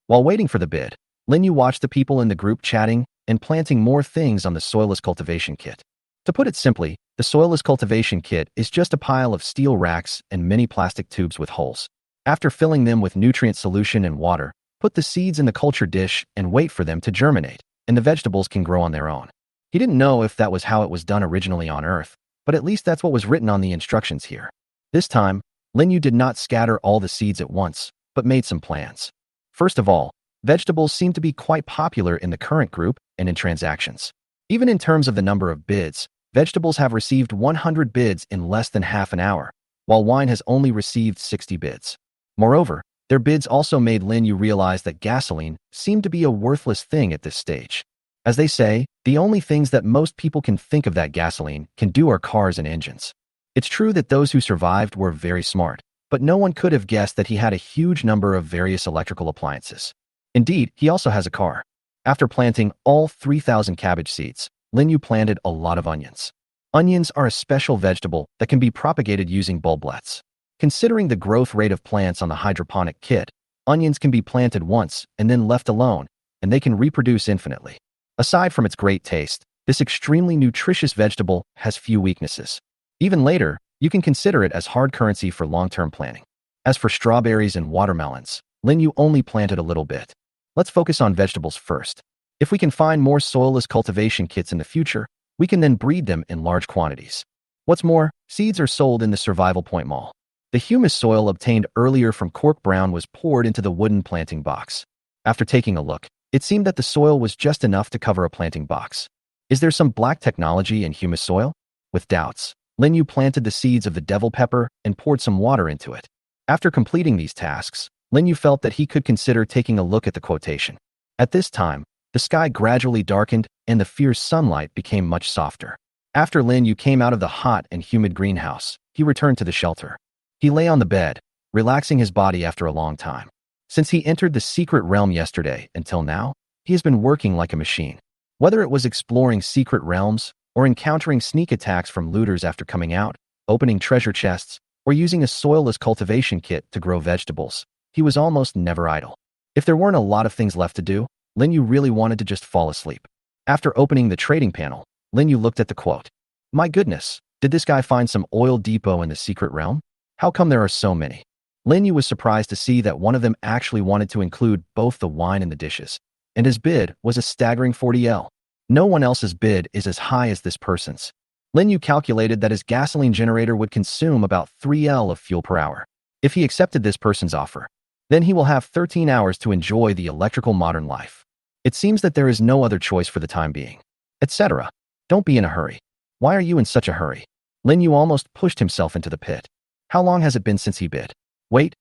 While waiting for the bid, Linyu watched the people in the group chatting and planting more things on the soilless cultivation kit. To put it simply, the soilless cultivation kit is just a pile of steel racks and many plastic tubes with holes. After filling them with nutrient solution and water, put the seeds in the culture dish and wait for them to germinate, and the vegetables can grow on their own. He didn't know if that was how it was done originally on Earth, but at least that's what was written on the instructions here. This time, Linyu did not scatter all the seeds at once, but made some plans. First of all, vegetables seem to be quite popular in the current group and in transactions. Even in terms of the number of bids, vegetables have received 100 bids in less than half an hour, while wine has only received 60 bids. Moreover, their bids also made Linyu realize that gasoline seemed to be a worthless thing at this stage. As they say, the only things that most people can think of that gasoline can do are cars and engines. It's true that those who survived were very smart, but no one could have guessed that he had a huge number of various electrical appliances. Indeed, he also has a car. After planting all 3,000 cabbage seeds, Linyu planted a lot of onions. Onions are a special vegetable that can be propagated using bulblets. Considering the growth rate of plants on the hydroponic kit, onions can be planted once and then left alone, and they can reproduce infinitely. Aside from its great taste, this extremely nutritious vegetable has few weaknesses. Even later, you can consider it as hard currency for long-term planning. As for strawberries and watermelons, Linyu only planted a little bit. Let's focus on vegetables first. If we can find more soilless cultivation kits in the future, we can then breed them in large quantities. What's more, seeds are sold in the Survival Point Mall. The humus soil obtained earlier from cork brown was poured into the wooden planting box. After taking a look, it seemed that the soil was just enough to cover a planting box. Is there some black technology in humus soil? With doubts, Linyu planted the seeds of the devil pepper and poured some water into it. After completing these tasks, Linyu felt that he could consider taking a look at the quotation. At this time, the sky gradually darkened and the fierce sunlight became much softer. After Linyu came out of the hot and humid greenhouse, he returned to the shelter. He lay on the bed, relaxing his body after a long time. Since he entered the secret realm yesterday until now, he has been working like a machine. Whether it was exploring secret realms, or encountering sneak attacks from looters after coming out, opening treasure chests, or using a soilless cultivation kit to grow vegetables, he was almost never idle. If there weren't a lot of things left to do, Linyu really wanted to just fall asleep. After opening the trading panel, Linyu looked at the quote. My goodness, did this guy find some oil depot in the secret realm? How come there are so many? Linyu was surprised to see that one of them actually wanted to include both the wine and the dishes, and his bid was a staggering 40L. No one else's bid is as high as this person's. Linyu calculated that his gasoline generator would consume about 3L of fuel per hour. If he accepted this person's offer, then he will have 13 hours to enjoy the electrical modern life. It seems that there is no other choice for the time being. Etc. Don't be in a hurry. Why are you in such a hurry? Linyu almost pushed himself into the pit. How long has it been since he bid? Wait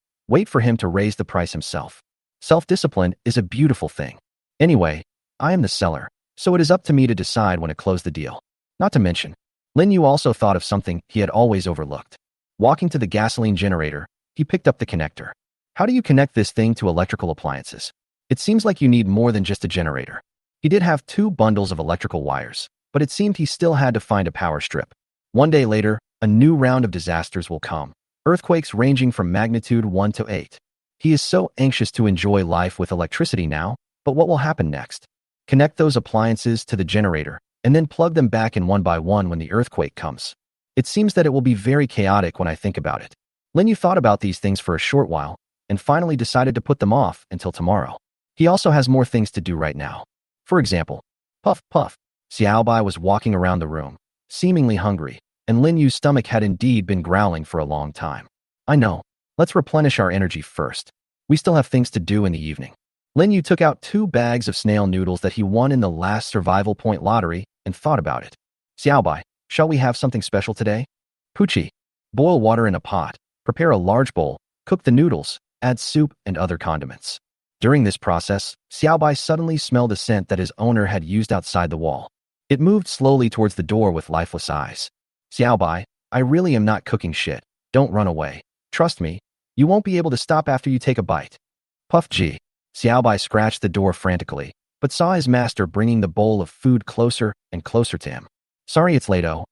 for him to raise the price himself. Self-discipline is a beautiful thing. Anyway, I am the seller, so it is up to me to decide when to close the deal. Not to mention, Linyu also thought of something he had always overlooked. Walking to the gasoline generator, he picked up the connector. How do you connect this thing to electrical appliances? It seems like you need more than just a generator. He did have 2 bundles of electrical wires, but it seemed he still had to find a power strip. One day later, a new round of disasters will come. Earthquakes ranging from magnitude 1 to 8. He is so anxious to enjoy life with electricity now, but what will happen next? Connect those appliances to the generator, and then plug them back in one by one when the earthquake comes. It seems that it will be very chaotic when I think about it. Linyu thought about these things for a short while, and finally decided to put them off until tomorrow. He also has more things to do right now. For example, puff, puff. Xiaobai was walking around the room, seemingly hungry, and Linyu's stomach had indeed been growling for a long time. I know. Let's replenish our energy first. We still have things to do in the evening. Linyu took out 2 bags of snail noodles that he won in the last survival point lottery and thought about it. Xiaobai, shall we have something special today? Puchi, boil water in a pot, prepare a large bowl, cook the noodles, add soup and other condiments. During this process, Xiaobai suddenly smelled a scent that his owner had used outside the wall. It moved slowly towards the door with lifeless eyes. Xiaobai, I really am not cooking shit. Don't run away. Trust me, you won't be able to stop after you take a bite. Puff G. Xiaobai scratched the door frantically, but saw his master bringing the bowl of food closer and closer to him. Sorry it's late, oh.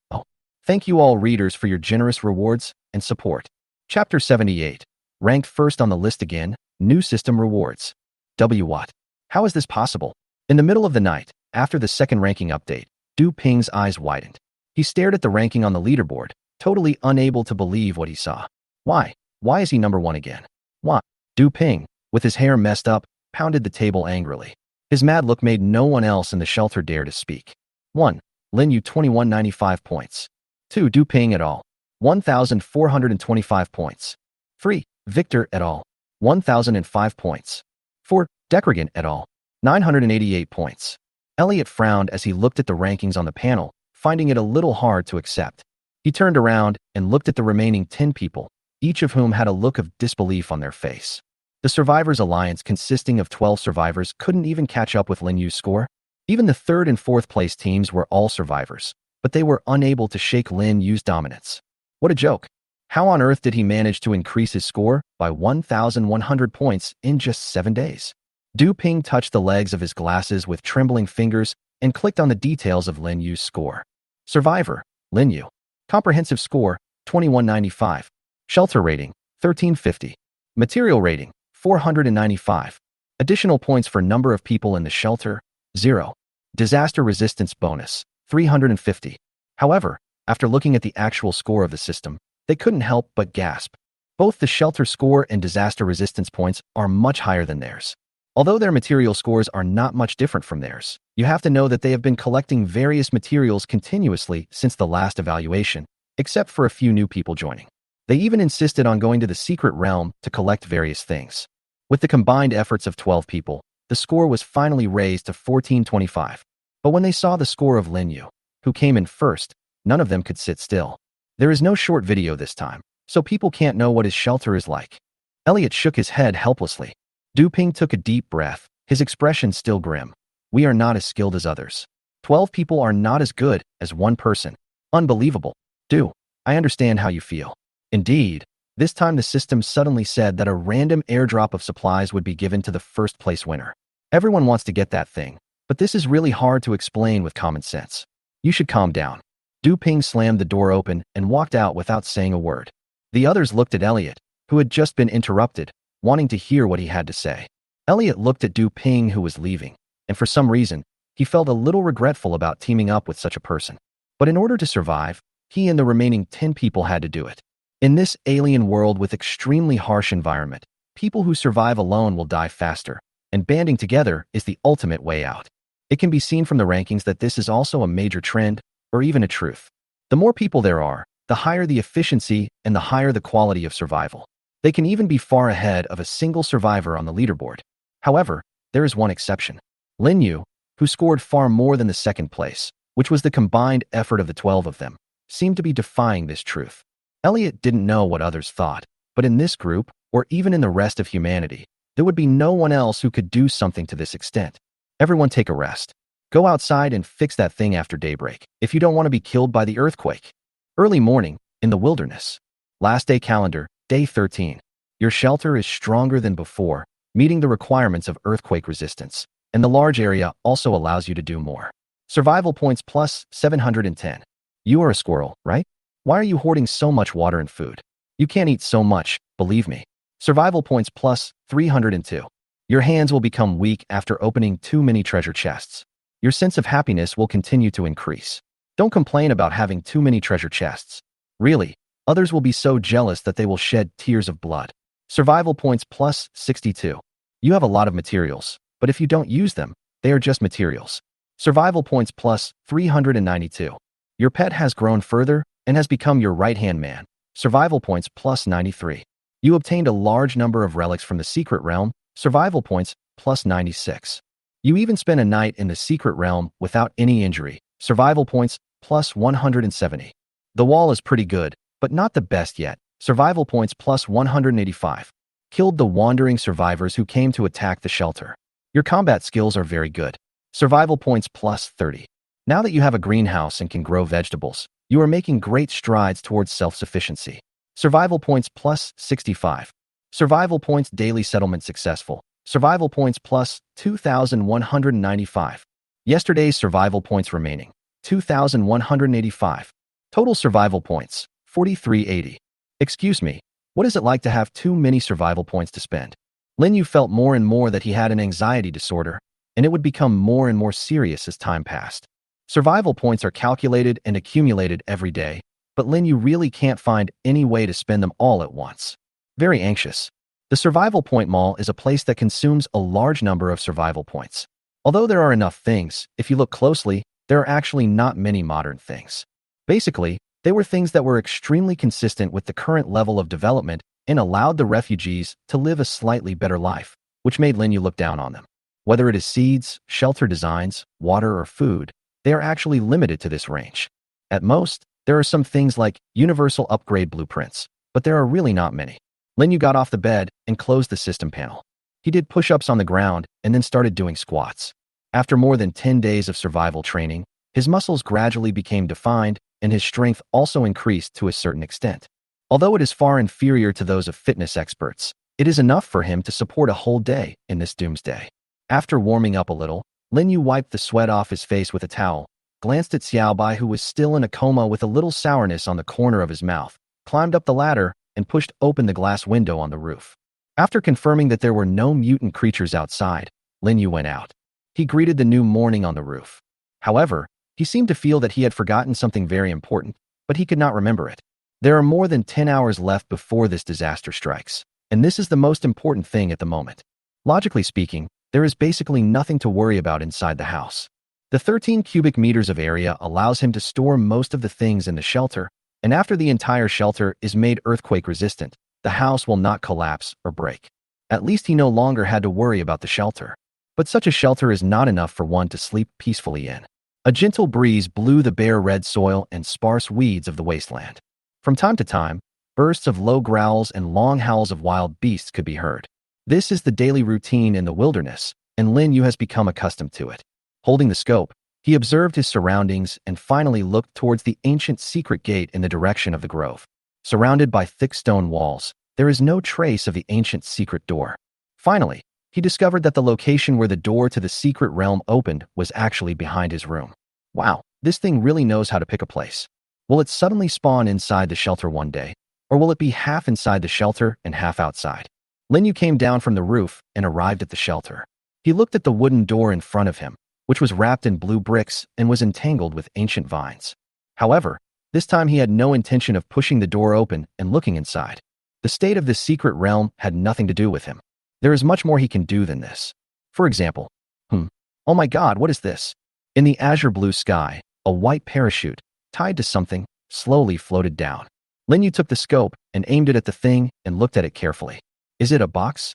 Thank you all readers for your generous rewards and support. Chapter 78. Ranked first on the list again, new system rewards. What? How is this possible? In the middle of the night, after the second ranking update, Du Ping's eyes widened. He stared at the ranking on the leaderboard, totally unable to believe what he saw. Why? Why is he number 1 again? Why? Du Ping, with his hair messed up, pounded the table angrily. His mad look made no one else in the shelter dare to speak. 1. Lin Yu 2195 points. 2. Du Ping et al. 1425 points. 3. Victor et al. 1005 points. 4. Decregan et al. 988 points. Elliot frowned as he looked at the rankings on the panel, finding it a little hard to accept. He turned around and looked at the remaining 10 people, each of whom had a look of disbelief on their face. The Survivors Alliance, consisting of 12 survivors, couldn't even catch up with Lin Yu's score. Even the 3rd and 4th place teams were all survivors, but they were unable to shake Lin Yu's dominance. What a joke. How on earth did he manage to increase his score by 1,100 points in just 7 days? Du Ping touched the legs of his glasses with trembling fingers and clicked on the details of Lin Yu's score. Survivor, Lin Yu. Comprehensive score, 2195. Shelter rating, 1350. Material rating, 495. Additional points for number of people in the shelter, 0. Disaster resistance bonus, 350. However, after looking at the actual score of the system, they couldn't help but gasp. Both the shelter score and disaster resistance points are much higher than theirs. Although their material scores are not much different from theirs, you have to know that they have been collecting various materials continuously since the last evaluation, except for a few new people joining. They even insisted on going to the secret realm to collect various things. With the combined efforts of 12 people, the score was finally raised to 1425. But when they saw the score of Lin Yu, who came in first, none of them could sit still. There is no short video this time, so people can't know what his shelter is like. Elliot shook his head helplessly. Du Ping took a deep breath, his expression still grim. We are not as skilled as others. 12 people are not as good as one person. Unbelievable. Du, I understand how you feel. Indeed, this time the system suddenly said that a random airdrop of supplies would be given to the first place winner. Everyone wants to get that thing, but this is really hard to explain with common sense. You should calm down. Du Ping slammed the door open and walked out without saying a word. The others looked at Elliot, who had just been interrupted, wanting to hear what he had to say. Elliot looked at Du Ping, who was leaving, and for some reason, he felt a little regretful about teaming up with such a person. But in order to survive, he and the remaining 10 people had to do it. In this alien world with extremely harsh environment, people who survive alone will die faster, and banding together is the ultimate way out. It can be seen from the rankings that this is also a major trend, or even a truth. The more people there are, the higher the efficiency and the higher the quality of survival. They can even be far ahead of a single survivor on the leaderboard. However, there is one exception. Lin Yu, who scored far more than the second place, which was the combined effort of the 12 of them, seemed to be defying this truth. Elliot didn't know what others thought, but in this group, or even in the rest of humanity, there would be no one else who could do something to this extent. Everyone take a rest. Go outside and fix that thing after daybreak, if you don't want to be killed by the earthquake. Early morning, in the wilderness. Last day calendar, Day 13. Your shelter is stronger than before, meeting the requirements of earthquake resistance, and the large area also allows you to do more. Survival points plus 710. You are a squirrel, right? Why are you hoarding so much water and food? You can't eat so much, believe me. Survival points plus 302. Your hands will become weak after opening too many treasure chests. Your sense of happiness will continue to increase. Don't complain about having too many treasure chests. Really, others will be so jealous that they will shed tears of blood. Survival points plus 62. You have a lot of materials, but if you don't use them, they are just materials. Survival points plus 392. Your pet has grown further and has become your right-hand man. Survival points plus 93. You obtained a large number of relics from the secret realm. Survival points plus 96. You even spent a night in the secret realm without any injury. Survival points plus 170. The wall is pretty good, but not the best yet. Survival points plus 185. Killed the wandering survivors who came to attack the shelter. Your combat skills are very good. Survival points plus 30. Now that you have a greenhouse and can grow vegetables, you are making great strides towards self-sufficiency. Survival points plus 65. Survival points daily settlement successful. Survival points plus 2,195. Yesterday's survival points remaining, 2,185. Total survival points, 4,380. Excuse me, What is it like to have too many survival points to spend? Lin Yu felt more and more that he had an anxiety disorder, and it would become more and more serious as time passed. Survival points are calculated and accumulated every day, but Lin Yu really can't find any way to spend them all at once. Very anxious. The Survival Point Mall is a place that consumes a large number of survival points. Although there are enough things, if you look closely, there are actually not many modern things. Basically, they were things that were extremely consistent with the current level of development and allowed the refugees to live a slightly better life, which made Lin Yu look down on them. Whether it is seeds, shelter designs, water, or food, they are actually limited to this range. At most, there are some things like universal upgrade blueprints, but there are really not many. Lin Yu got off the bed and closed the system panel. He did push-ups on the ground and then started doing squats. After more than 10 days of survival training, his muscles gradually became defined and his strength also increased to a certain extent. Although it is far inferior to those of fitness experts, it is enough for him to support a whole day in this doomsday. After warming up a little, Lin Yu wiped the sweat off his face with a towel, glanced at Xiaobai who was still in a coma with a little sourness on the corner of his mouth, climbed up the ladder, and pushed open the glass window on the roof. After confirming that there were no mutant creatures outside, Lin Yu went out. He greeted the new morning on the roof. However, he seemed to feel that he had forgotten something very important, but he could not remember it. There are more than 10 hours left before this disaster strikes, and this is the most important thing at the moment. Logically speaking, there is basically nothing to worry about inside the house. The 13 cubic meters of area allows him to store most of the things in the shelter, and after the entire shelter is made earthquake resistant, the house will not collapse or break. At least he no longer had to worry about the shelter. But such a shelter is not enough for one to sleep peacefully in. A gentle breeze blew the bare red soil and sparse weeds of the wasteland. From time to time, bursts of low growls and long howls of wild beasts could be heard. This is the daily routine in the wilderness, and Lin Yu has become accustomed to it. Holding the scope, he observed his surroundings and finally looked towards the ancient secret gate in the direction of the grove. Surrounded by thick stone walls, there is no trace of the ancient secret door. Finally, he discovered that the location where the door to the secret realm opened was actually behind his room. Wow, this thing really knows how to pick a place. Will it suddenly spawn inside the shelter one day, or will it be half inside the shelter and half outside? Lin Yu came down from the roof and arrived at the shelter. He looked at the wooden door in front of him, which was wrapped in blue bricks and was entangled with ancient vines. However, this time he had no intention of pushing the door open and looking inside. The state of this secret realm had nothing to do with him. There is much more he can do than this. For example, oh my god, what is this? In the azure blue sky, a white parachute, tied to something, slowly floated down. Lin Yu took the scope and aimed it at the thing and looked at it carefully. Is it a box?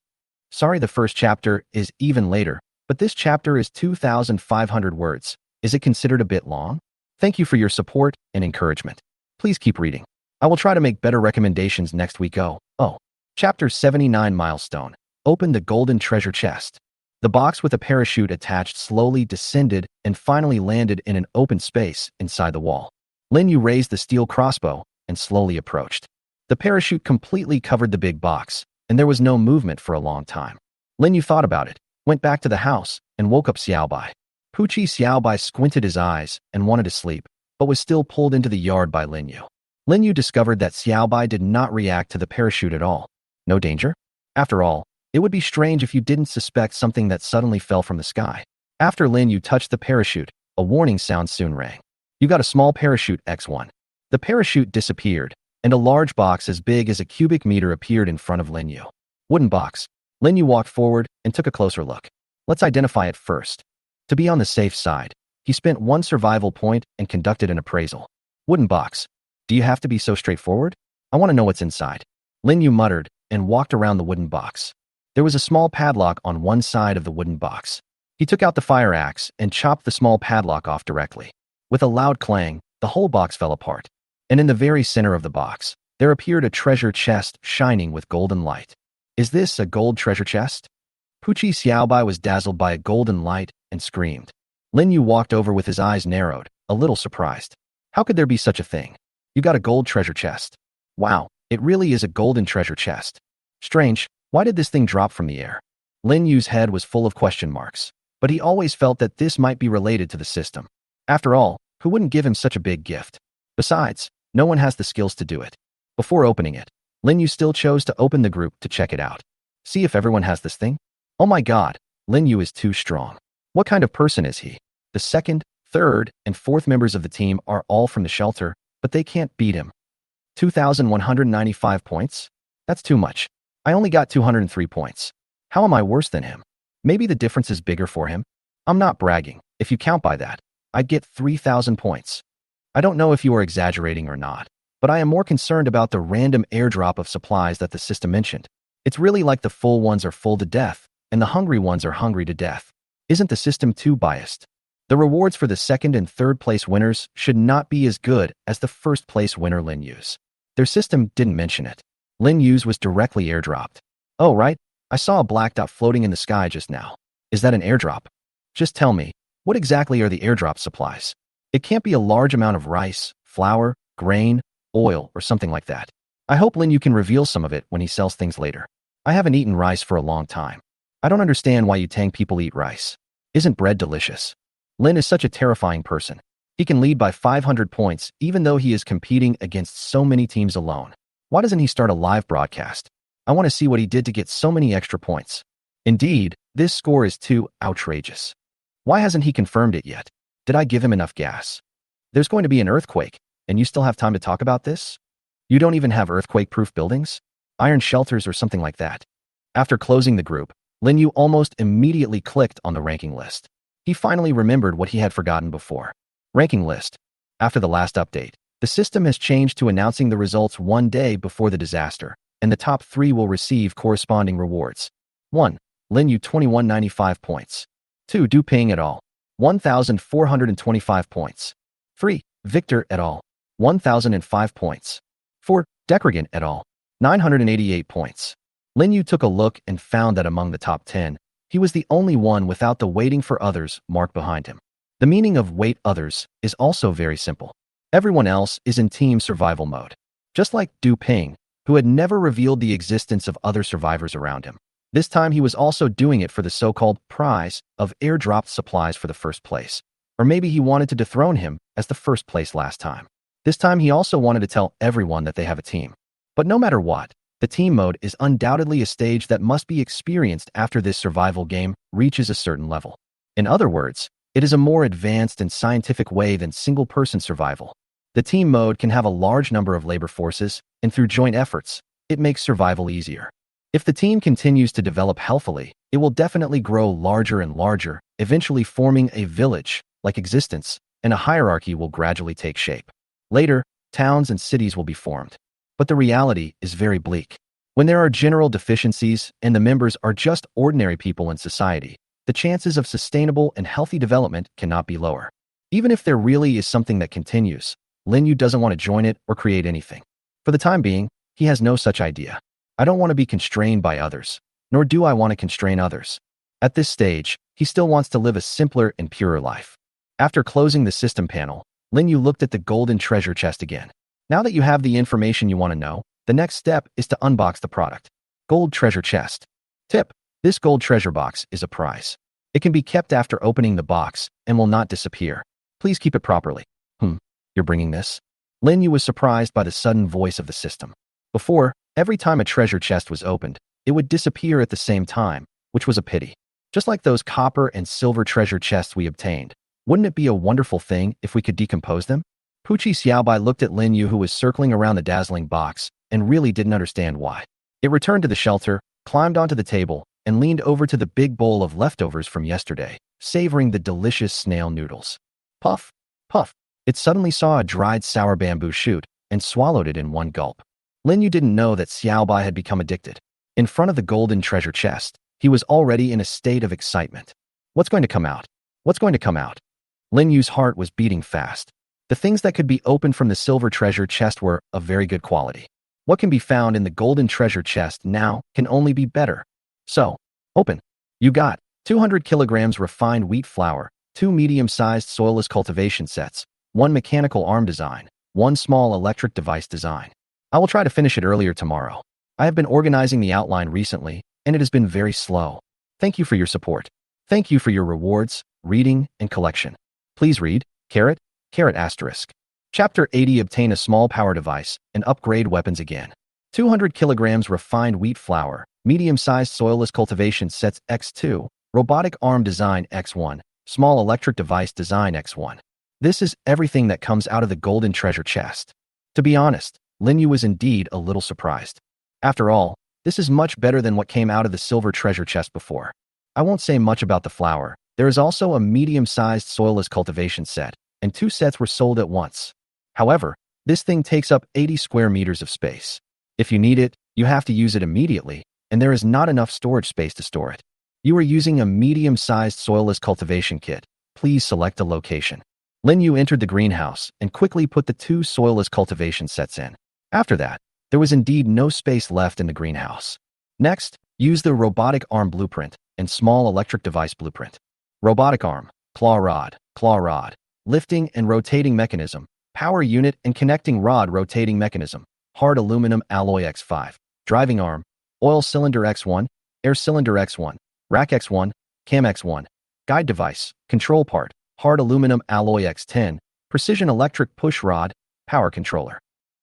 Sorry, the first chapter is even later, but this chapter is 2,500 words. Is it considered a bit long? Thank you for your support and encouragement. Please keep reading. I will try to make better recommendations next week. Chapter 79 Milestone. Open the golden treasure chest. The box with a parachute attached slowly descended and finally landed in an open space inside the wall. Lin Yu raised the steel crossbow and slowly approached. The parachute completely covered the big box, and there was no movement for a long time. Lin Yu thought about it, went back to the house, and woke up Xiaobai. Puchi Xiaobai squinted his eyes and wanted to sleep, but was still pulled into the yard by Lin Yu. Lin Yu discovered that Xiaobai did not react to the parachute at all. No danger? After all, it would be strange if you didn't suspect something that suddenly fell from the sky. After Lin Yu touched the parachute, a warning sound soon rang. You got a small parachute, X1. The parachute disappeared, and a large box as big as a cubic meter appeared in front of Lin Yu. Wooden box. Lin Yu walked forward and took a closer look. Let's identify it first. To be on the safe side, he spent 1 survival point and conducted an appraisal. Wooden box. Do you have to be so straightforward? I want to know what's inside. Lin Yu muttered and walked around the wooden box. There was a small padlock on one side of the wooden box. He took out the fire axe and chopped the small padlock off directly. With a loud clang, the whole box fell apart. And in the very center of the box, there appeared a treasure chest shining with golden light. Is this a gold treasure chest? Puchi Xiaobai was dazzled by a golden light and screamed. Lin Yu walked over with his eyes narrowed, a little surprised. How could there be such a thing? You got a gold treasure chest. Wow, it really is a golden treasure chest. Strange, why did this thing drop from the air? Lin Yu's head was full of question marks, but he always felt that this might be related to the system. After all, who wouldn't give him such a big gift? Besides, no one has the skills to do it. Before opening it, Lin Yu still chose to open the group to check it out. See if everyone has this thing? Oh my god, Lin Yu is too strong. What kind of person is he? The second, third, and fourth members of the team are all from the shelter, but they can't beat him. 2,195 points? That's too much. I only got 203 points. How am I worse than him? Maybe the difference is bigger for him? I'm not bragging. If you count by that, I'd get 3,000 points. I don't know if you are exaggerating or not, but I am more concerned about the random airdrop of supplies that the system mentioned. It's really like the full ones are full to death, and the hungry ones are hungry to death. Isn't the system too biased? The rewards for the second and third place winners should not be as good as the first place winner Lin Yu's. Their system didn't mention it. Lin Yu's was directly airdropped. Oh, right. I saw a black dot floating in the sky just now. Is that an airdrop? Just tell me, what exactly are the airdrop supplies? It can't be a large amount of rice, flour, grain, oil, or something like that. I hope Lin Yu can reveal some of it when he sells things later. I haven't eaten rice for a long time. I don't understand why you Tang people eat rice. Isn't bread delicious? Lin is such a terrifying person. He can lead by 500 points even though he is competing against so many teams alone. Why doesn't he start a live broadcast? I want to see what he did to get so many extra points. Indeed, this score is too outrageous. Why hasn't he confirmed it yet? Did I give him enough gas? There's going to be an earthquake, and you still have time to talk about this? You don't even have earthquake-proof buildings? Iron shelters or something like that? After closing the group, Lin Yu almost immediately clicked on the ranking list. He finally remembered what he had forgotten before. Ranking list. After the last update, the system has changed to announcing the results one day before the disaster, and the top 3 will receive corresponding rewards. 1. Lin Yu 2195 points. 2. Du Ping et al. 1,425 points. 3. Victor et al. 1,005 points. 4. Decregan et al. 988 points. Lin Yu took a look and found that among the top 10, he was the only one without the waiting for others mark behind him. The meaning of wait others is also very simple. Everyone else is in team survival mode. Just like Du Ping, who had never revealed the existence of other survivors around him. This time he was also doing it for the so-called prize of airdropped supplies for the first place. Or maybe he wanted to dethrone him as the first place last time. This time he also wanted to tell everyone that they have a team. But no matter what, the team mode is undoubtedly a stage that must be experienced after this survival game reaches a certain level. In other words, it is a more advanced and scientific way than single-person survival. The team mode can have a large number of labor forces, and through joint efforts, it makes survival easier. If the team continues to develop healthily, it will definitely grow larger and larger, eventually forming a village-like existence, and a hierarchy will gradually take shape. Later, towns and cities will be formed. But the reality is very bleak. When there are general deficiencies and the members are just ordinary people in society, the chances of sustainable and healthy development cannot be lower. Even if there really is something that continues, Lin Yu doesn't want to join it or create anything. For the time being, he has no such idea. I don't want to be constrained by others, nor do I want to constrain others. At this stage, he still wants to live a simpler and purer life. After closing the system panel, Lin Yu looked at the golden treasure chest again. Now that you have the information you want to know, the next step is to unbox the product. Gold treasure chest. Tip: this gold treasure box is a prize. It can be kept after opening the box and will not disappear. Please keep it properly. You're bringing this? Lin Yu was surprised by the sudden voice of the system. Before, every time a treasure chest was opened, it would disappear at the same time, which was a pity. Just like those copper and silver treasure chests we obtained, wouldn't it be a wonderful thing if we could decompose them? Puchi Xiaobai looked at Lin Yu, who was circling around the dazzling box, and really didn't understand why. It returned to the shelter, climbed onto the table, and leaned over to the big bowl of leftovers from yesterday, savoring the delicious snail noodles. Puff, puff. It suddenly saw a dried sour bamboo shoot and swallowed it in one gulp. Lin Yu didn't know that Xiaobai had become addicted. In front of the golden treasure chest, he was already in a state of excitement. What's going to come out? What's going to come out? Lin Yu's heart was beating fast. The things that could be opened from the silver treasure chest were of very good quality. What can be found in the golden treasure chest now can only be better. So, open. You got 200 kilograms refined wheat flour, 2 medium-sized soilless cultivation sets, 1 mechanical arm design, 1 small electric device design. I will try to finish it earlier tomorrow. I have been organizing the outline recently, and it has been very slow. Thank you for your support. Thank you for your rewards, reading, and collection. Please read, caret asterisk. Chapter 80: Obtain a small power device and upgrade weapons again. 200 kilograms refined wheat flour, medium-sized soilless cultivation sets X2, robotic arm design X1, small electric device design X1. This is everything that comes out of the golden treasure chest. To be honest, Lin Yu was indeed a little surprised. After all, this is much better than what came out of the silver treasure chest before. I won't say much about the flour. There is also a medium-sized soilless cultivation set, and 2 sets were sold at once. However, this thing takes up 80 square meters of space. If you need it, you have to use it immediately, and there is not enough storage space to store it. You are using a medium-sized soilless cultivation kit. Please select a location. Lin Yu entered the greenhouse and quickly put the 2 soilless cultivation sets in. After that, there was indeed no space left in the greenhouse. Next, use the robotic arm blueprint and small electric device blueprint. Robotic arm, claw rod, lifting and rotating mechanism, power unit and connecting rod rotating mechanism, hard aluminum alloy X5, driving arm, oil cylinder X1, air cylinder X1, rack X1, cam X1, guide device, control part, hard aluminum alloy X10, precision electric push rod, power controller.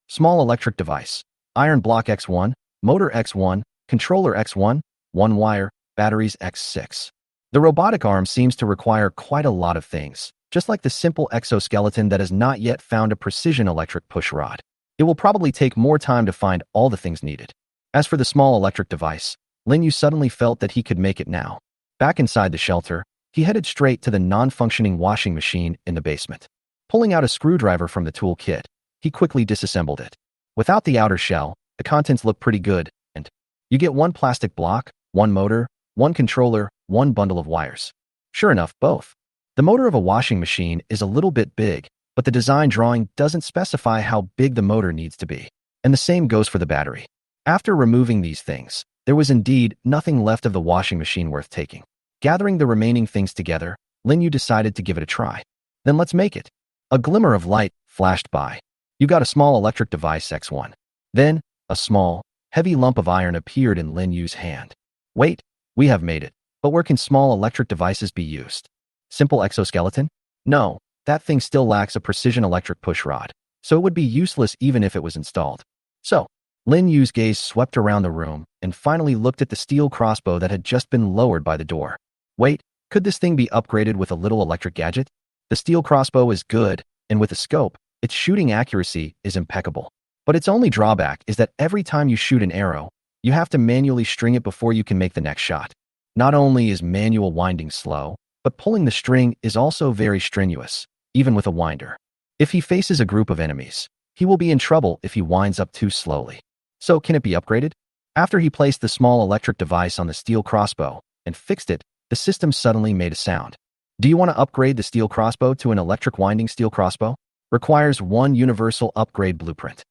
Small electric device, iron block X1, motor X1, controller X1, 1 wire, batteries X6. The robotic arm seems to require quite a lot of things, just like the simple exoskeleton that has not yet found a precision electric push rod. It will probably take more time to find all the things needed. As for the small electric device, Lin Yu suddenly felt that he could make it now. Back inside the shelter, he headed straight to the non-functioning washing machine in the basement. Pulling out a screwdriver from the tool kit, he quickly disassembled it. Without the outer shell, the contents look pretty good, and you get 1 plastic block, 1 motor, 1 controller, 1 bundle of wires. Sure enough, both. The motor of a washing machine is a little bit big, but the design drawing doesn't specify how big the motor needs to be. And the same goes for the battery. After removing these things, there was indeed nothing left of the washing machine worth taking. Gathering the remaining things together, Lin Yu decided to give it a try. Then let's make it. A glimmer of light flashed by. You got a small electric device X1. Then, a small, heavy lump of iron appeared in Lin Yu's hand. Wait, we have made it. But where can small electric devices be used? Simple exoskeleton? No, that thing still lacks a precision electric push rod, so it would be useless even if it was installed. So, Lin Yu's gaze swept around the room and finally looked at the steel crossbow that had just been lowered by the door. Wait, could this thing be upgraded with a little electric gadget? The steel crossbow is good, and with a scope, its shooting accuracy is impeccable. But its only drawback is that every time you shoot an arrow, you have to manually string it before you can make the next shot. Not only is manual winding slow, but pulling the string is also very strenuous, even with a winder. If he faces a group of enemies, he will be in trouble if he winds up too slowly. So can it be upgraded? After he placed the small electric device on the steel crossbow and fixed it, the system suddenly made a sound. Do you want to upgrade the steel crossbow to an electric winding steel crossbow? Requires 1 universal upgrade blueprint.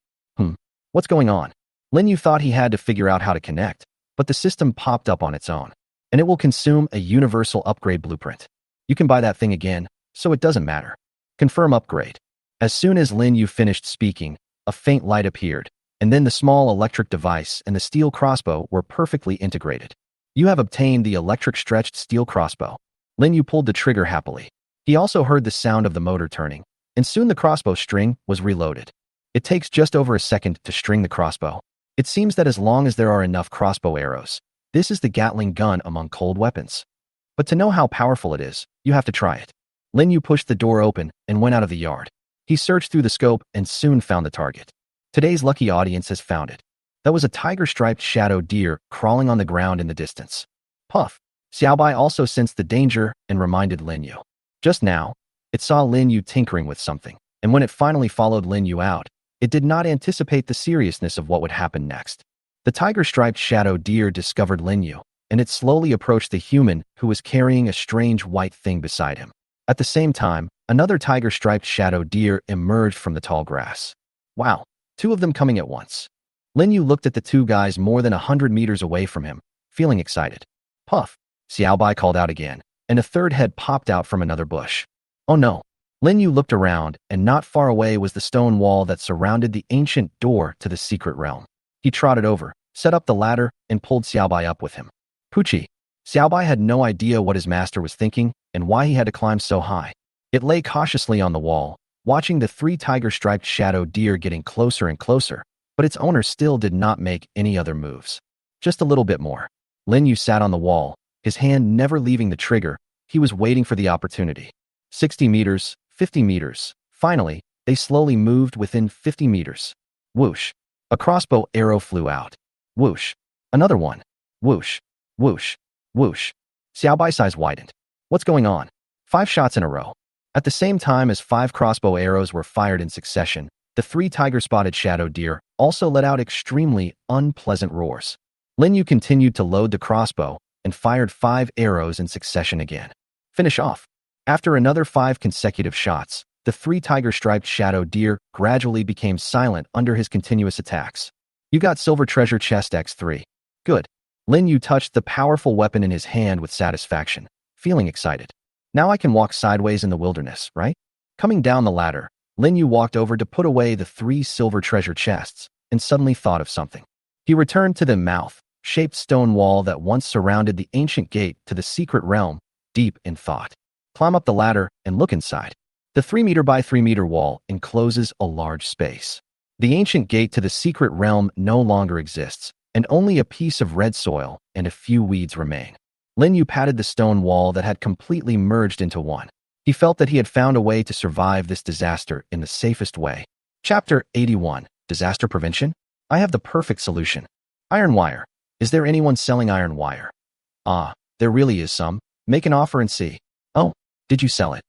What's going on? Lin Yu thought he had to figure out how to connect, but the system popped up on its own, and it will consume a universal upgrade blueprint. You can buy that thing again, so it doesn't matter. Confirm upgrade. As soon as Lin Yu finished speaking, a faint light appeared, and then the small electric device and the steel crossbow were perfectly integrated. You have obtained the electric stretched steel crossbow. Lin Yu pulled the trigger happily. He also heard the sound of the motor turning, and soon the crossbow string was reloaded. It takes just over a second to string the crossbow. It seems that as long as there are enough crossbow arrows, this is the Gatling gun among cold weapons. But to know how powerful it is, you have to try it. Lin Yu pushed the door open and went out of the yard. He searched through the scope and soon found the target. Today's lucky audience has found it. That was a tiger-striped shadow deer crawling on the ground in the distance. Puff. Xiaobai also sensed the danger and reminded Lin Yu. Just now, it saw Lin Yu tinkering with something, and when it finally followed Lin Yu out, it did not anticipate the seriousness of what would happen next. The tiger-striped shadow deer discovered Lin Yu, and it slowly approached the human who was carrying a strange white thing beside him. At the same time, another tiger-striped shadow deer emerged from the tall grass. Wow, 2 of them coming at once. Lin Yu looked at the 2 guys more than 100 meters away from him, feeling excited. Puff. Xiaobai called out again, and a third head popped out from another bush. Oh no. Lin Yu looked around, and not far away was the stone wall that surrounded the ancient door to the secret realm. He trotted over, set up the ladder, and pulled Xiaobai up with him. Pucci. Xiaobai had no idea what his master was thinking and why he had to climb so high. It lay cautiously on the wall, watching the 3 tiger-striped shadow deer getting closer and closer, but its owner still did not make any other moves. Just a little bit more. Lin Yu sat on the wall, his hand never leaving the trigger. He was waiting for the opportunity. 60 meters, 50 meters. Finally, they slowly moved within 50 meters. Whoosh. A crossbow arrow flew out. Whoosh. Another one. Whoosh. Whoosh. Whoosh. Xiaobai's eyes widened. What's going on? 5 shots in a row. At the same time as 5 crossbow arrows were fired in succession, the 3 tiger-spotted shadow deer also let out extremely unpleasant roars. Lin Yu continued to load the crossbow and fired 5 arrows in succession again. Finish off. After another 5 consecutive shots, the 3 tiger-striped shadow deer gradually became silent under his continuous attacks. You got silver treasure chest X3. Good. Lin Yu touched the powerful weapon in his hand with satisfaction, feeling excited. Now I can walk sideways in the wilderness, right? Coming down the ladder, Lin Yu walked over to put away the 3 silver treasure chests and suddenly thought of something. He returned to the mouth-shaped stone wall that once surrounded the ancient gate to the secret realm, deep in thought. Climb up the ladder and look inside. The 3-meter by 3-meter wall encloses a large space. The ancient gate to the secret realm no longer exists, and only a piece of red soil and a few weeds remain. Lin Yu patted the stone wall that had completely merged into one. He felt that he had found a way to survive this disaster in the safest way. Chapter 81. Disaster Prevention? I have the perfect solution. Iron wire. Is there anyone selling iron wire? Ah, there really is some. Make an offer and see. Oh, did you sell it?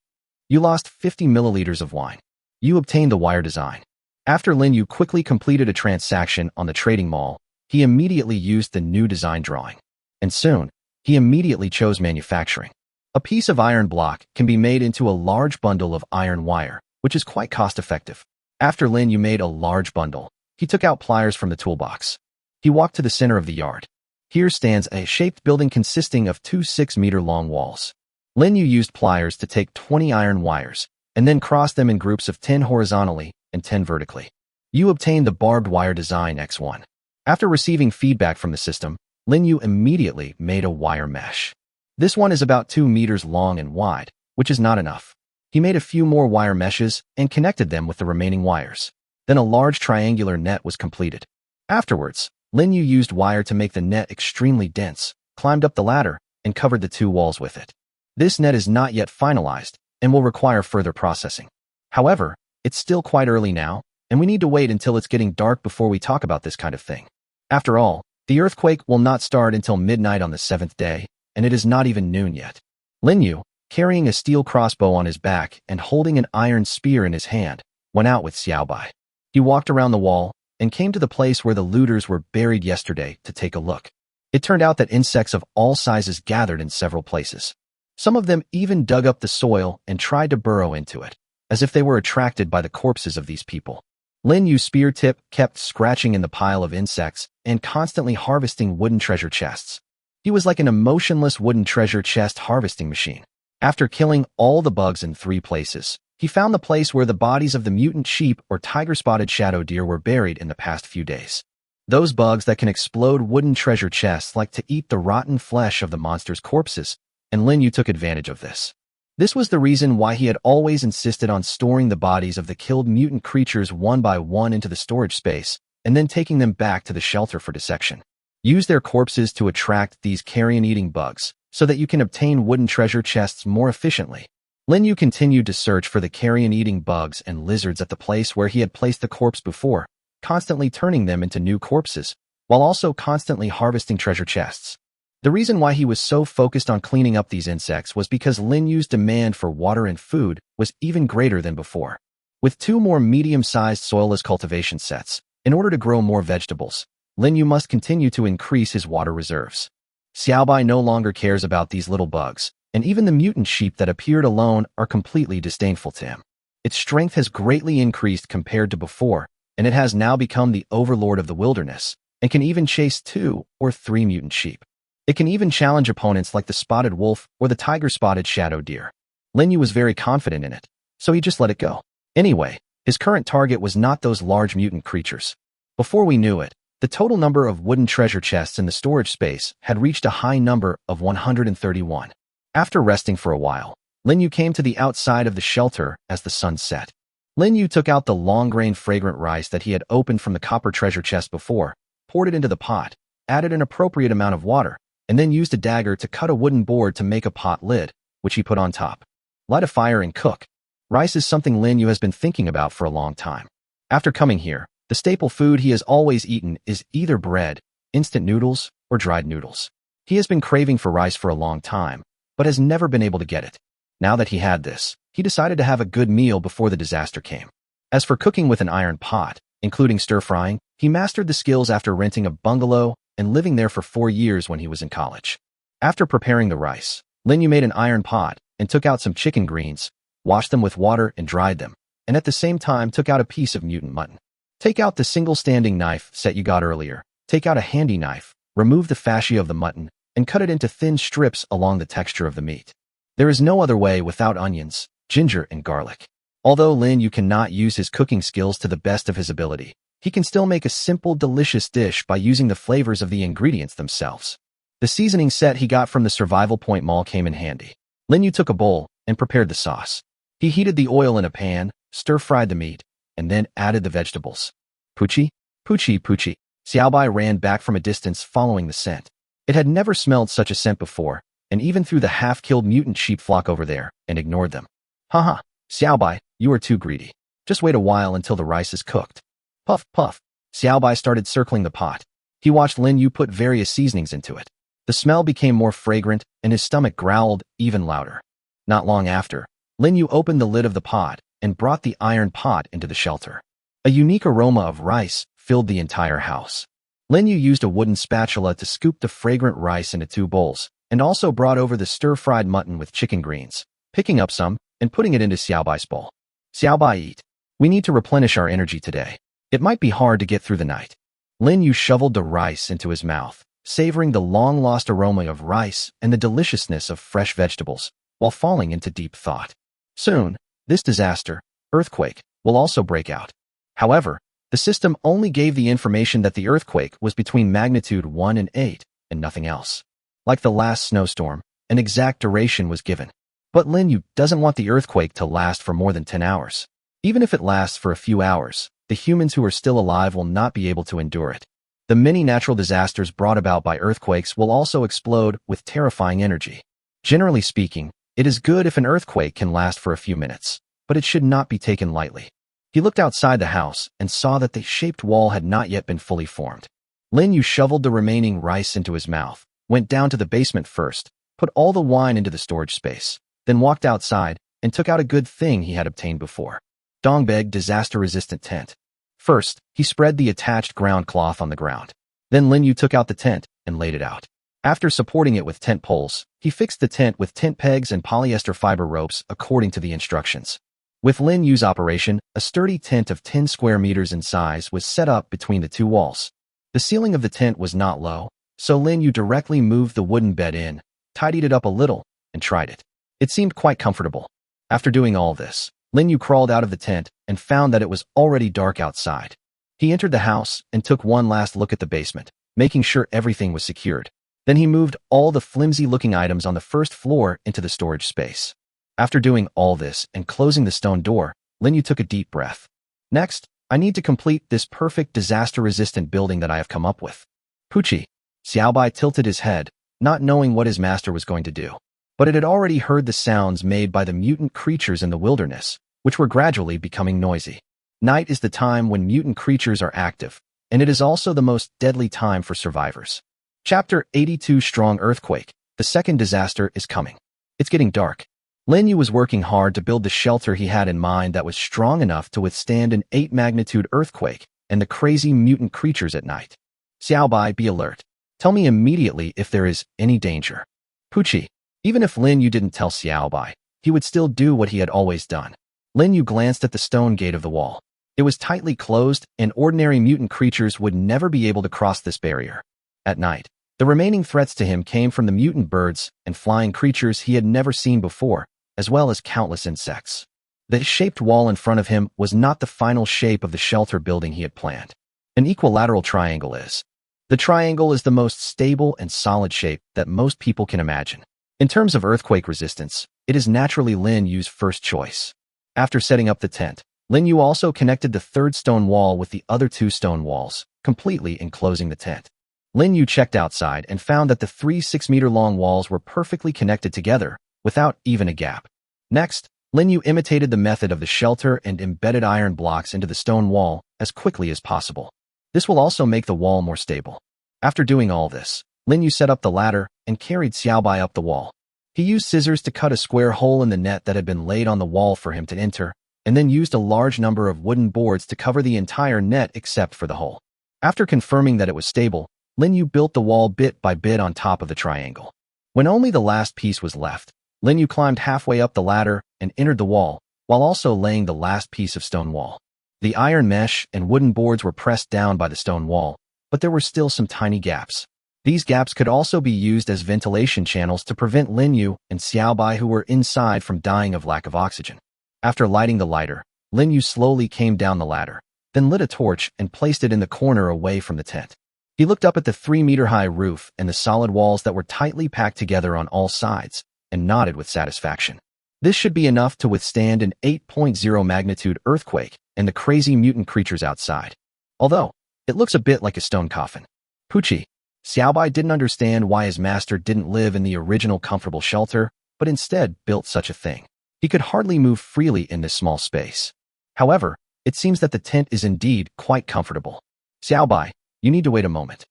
You lost 50 milliliters of wine. You obtained the wire design. After Lin Yu quickly completed a transaction on the trading mall, he immediately used the new design drawing. And soon, he immediately chose manufacturing. A piece of iron block can be made into a large bundle of iron wire, which is quite cost-effective. After Lin Yu made a large bundle, he took out pliers from the toolbox. He walked to the center of the yard. Here stands a shaped building consisting of 2 6-meter-long walls. Lin Yu used pliers to take 20 iron wires, and then cross them in groups of 10 horizontally and 10 vertically. You obtained the barbed wire design X1. After receiving feedback from the system, Lin Yu immediately made a wire mesh. This one is about 2 meters long and wide, which is not enough. He made a few more wire meshes and connected them with the remaining wires. Then a large triangular net was completed. Afterwards, Lin Yu used wire to make the net extremely dense, climbed up the ladder, and covered the 2 walls with it. This net is not yet finalized and will require further processing. However, it's still quite early now, and we need to wait until it's getting dark before we talk about this kind of thing. After all, the earthquake will not start until midnight on the 7th day, and it is not even noon yet. Lin Yu, carrying a steel crossbow on his back and holding an iron spear in his hand, went out with Xiaobai. He walked around the wall and came to the place where the looters were buried yesterday to take a look. It turned out that insects of all sizes gathered in several places. Some of them even dug up the soil and tried to burrow into it, as if they were attracted by the corpses of these people. Lin Yu's spear tip kept scratching in the pile of insects and constantly harvesting wooden treasure chests. He was like an emotionless wooden treasure chest harvesting machine. After killing all the bugs in 3 places, he found the place where the bodies of the mutant sheep or tiger-spotted shadow deer were buried in the past few days. Those bugs that can explode wooden treasure chests like to eat the rotten flesh of the monster's corpses, and Lin Yu took advantage of this. This was the reason why he had always insisted on storing the bodies of the killed mutant creatures one by one into the storage space, and then taking them back to the shelter for dissection. Use their corpses to attract these carrion-eating bugs, so that you can obtain wooden treasure chests more efficiently. Lin Yu continued to search for the carrion-eating bugs and lizards at the place where he had placed the corpse before, constantly turning them into new corpses, while also constantly harvesting treasure chests. The reason why he was so focused on cleaning up these insects was because Lin Yu's demand for water and food was even greater than before. With 2 more medium-sized soilless cultivation sets, in order to grow more vegetables, Lin Yu must continue to increase his water reserves. Xiaobai no longer cares about these little bugs, and even the mutant sheep that appeared alone are completely disdainful to him. Its strength has greatly increased compared to before, and it has now become the overlord of the wilderness, and can even chase 2 or 3 mutant sheep. It can even challenge opponents like the spotted wolf or the tiger-spotted shadow deer. Lin Yu was very confident in it, so he just let it go. Anyway, his current target was not those large mutant creatures. Before we knew it, the total number of wooden treasure chests in the storage space had reached a high number of 131. After resting for a while, Lin Yu came to the outside of the shelter as the sun set. Lin Yu took out the long-grained fragrant rice that he had opened from the copper treasure chest before, poured it into the pot, added an appropriate amount of water, and then used a dagger to cut a wooden board to make a pot lid, which he put on top. Light a fire and cook. Rice is something Lin Yu has been thinking about for a long time. After coming here, the staple food he has always eaten is either bread, instant noodles, or dried noodles. He has been craving for rice for a long time, but has never been able to get it. Now that he had this, he decided to have a good meal before the disaster came. As for cooking with an iron pot, including stir-frying, he mastered the skills after renting a bungalow and living there for 4 years when he was in college. After preparing the rice, Lin Yu made an iron pot and took out some chicken greens, washed them with water and dried them, and at the same time took out a piece of mutant mutton. Take out the single standing knife set you got earlier, take out a handy knife, remove the fascia of the mutton, and cut it into thin strips along the texture of the meat. There is no other way without onions, ginger, and garlic. Although Lin Yu cannot use his cooking skills to the best of his ability, he can still make a simple, delicious dish by using the flavors of the ingredients themselves. The seasoning set he got from the Survival Point Mall came in handy. Lin Yu took a bowl and prepared the sauce. He heated the oil in a pan, stir-fried the meat, and then added the vegetables. Poochie? Poochie, Poochie. Xiaobai ran back from a distance following the scent. It had never smelled such a scent before, and even threw the half-killed mutant sheep flock over there and ignored them. Haha, Xiaobai, you are too greedy. Just wait a while until the rice is cooked. Puff, puff. Xiaobai started circling the pot. He watched Lin Yu put various seasonings into it. The smell became more fragrant, and his stomach growled even louder. Not long after, Lin Yu opened the lid of the pot and brought the iron pot into the shelter. A unique aroma of rice filled the entire house. Lin Yu used a wooden spatula to scoop the fragrant rice into 2 bowls, and also brought over the stir-fried mutton with chicken greens, picking up some and putting it into Xiaobai's bowl. Xiaobai, eat. We need to replenish our energy today. It might be hard to get through the night. Lin Yu shoveled the rice into his mouth, savoring the long-lost aroma of rice and the deliciousness of fresh vegetables, while falling into deep thought. Soon, this disaster, earthquake, will also break out. However, the system only gave the information that the earthquake was between magnitude 1 and 8, and nothing else. Like the last snowstorm, an exact duration was given. But Lin Yu doesn't want the earthquake to last for more than 10 hours. Even if it lasts for a few hours, the humans who are still alive will not be able to endure it. The many natural disasters brought about by earthquakes will also explode with terrifying energy. Generally speaking, it is good if an earthquake can last for a few minutes, but it should not be taken lightly. He looked outside the house and saw that the shaped wall had not yet been fully formed. Lin Yu shoveled the remaining rice into his mouth, went down to the basement first, put all the wine into the storage space, then walked outside and took out a good thing he had obtained before. Dongbeg disaster-resistant tent. First, he spread the attached ground cloth on the ground. Then Lin Yu took out the tent and laid it out. After supporting it with tent poles, he fixed the tent with tent pegs and polyester fiber ropes according to the instructions. With Lin Yu's operation, a sturdy tent of 10 square meters in size was set up between the 2 walls. The ceiling of the tent was not low, so Lin Yu directly moved the wooden bed in, tidied it up a little, and tried it. It seemed quite comfortable. After doing all this, Lin Yu crawled out of the tent and found that it was already dark outside. He entered the house and took one last look at the basement, making sure everything was secured. Then he moved all the flimsy-looking items on the first floor into the storage space. After doing all this and closing the stone door, Lin Yu took a deep breath. Next, I need to complete this perfect disaster-resistant building that I have come up with. Poochie. Xiaobai tilted his head, not knowing what his master was going to do. But it had already heard the sounds made by the mutant creatures in the wilderness, which were gradually becoming noisy. Night is the time when mutant creatures are active, and it is also the most deadly time for survivors. Chapter 82 Strong Earthquake. The second disaster is coming. It's getting dark. Lin Yu was working hard to build the shelter he had in mind that was strong enough to withstand an 8-magnitude earthquake and the crazy mutant creatures at night. Xiaobai, be alert. Tell me immediately if there is any danger. Poochie. Even if Lin Yu didn't tell Xiaobai, he would still do what he had always done. Lin Yu glanced at the stone gate of the wall. It was tightly closed, and ordinary mutant creatures would never be able to cross this barrier. At night, the remaining threats to him came from the mutant birds and flying creatures he had never seen before, as well as countless insects. The shaped wall in front of him was not the final shape of the shelter building he had planned. An equilateral triangle is. The triangle is the most stable and solid shape that most people can imagine. In terms of earthquake resistance, it is naturally Lin Yu's first choice. After setting up the tent, Lin Yu also connected the third stone wall with the other two stone walls, completely enclosing the tent. Lin Yu checked outside and found that the 3 6-meter-long walls were perfectly connected together, without even a gap. Next, Lin Yu imitated the method of the shelter and embedded iron blocks into the stone wall as quickly as possible. This will also make the wall more stable. After doing all this, Lin Yu set up the ladder and carried Xiaobai up the wall. He used scissors to cut a square hole in the net that had been laid on the wall for him to enter, and then used a large number of wooden boards to cover the entire net except for the hole. After confirming that it was stable, Lin Yu built the wall bit by bit on top of the triangle. When only the last piece was left, Lin Yu climbed halfway up the ladder and entered the wall, while also laying the last piece of stone wall. The iron mesh and wooden boards were pressed down by the stone wall, but there were still some tiny gaps. These gaps could also be used as ventilation channels to prevent Lin Yu and Xiaobai who were inside from dying of lack of oxygen. After lighting the lighter, Lin Yu slowly came down the ladder, then lit a torch and placed it in the corner away from the tent. He looked up at the 3-meter-high roof and the solid walls that were tightly packed together on all sides, and nodded with satisfaction. This should be enough to withstand an 8.0 magnitude earthquake and the crazy mutant creatures outside. Although, it looks a bit like a stone coffin. Pucci. Xiaobai didn't understand why his master didn't live in the original comfortable shelter, but instead built such a thing. He could hardly move freely in this small space. However, it seems that the tent is indeed quite comfortable. Xiaobai, you need to wait a moment.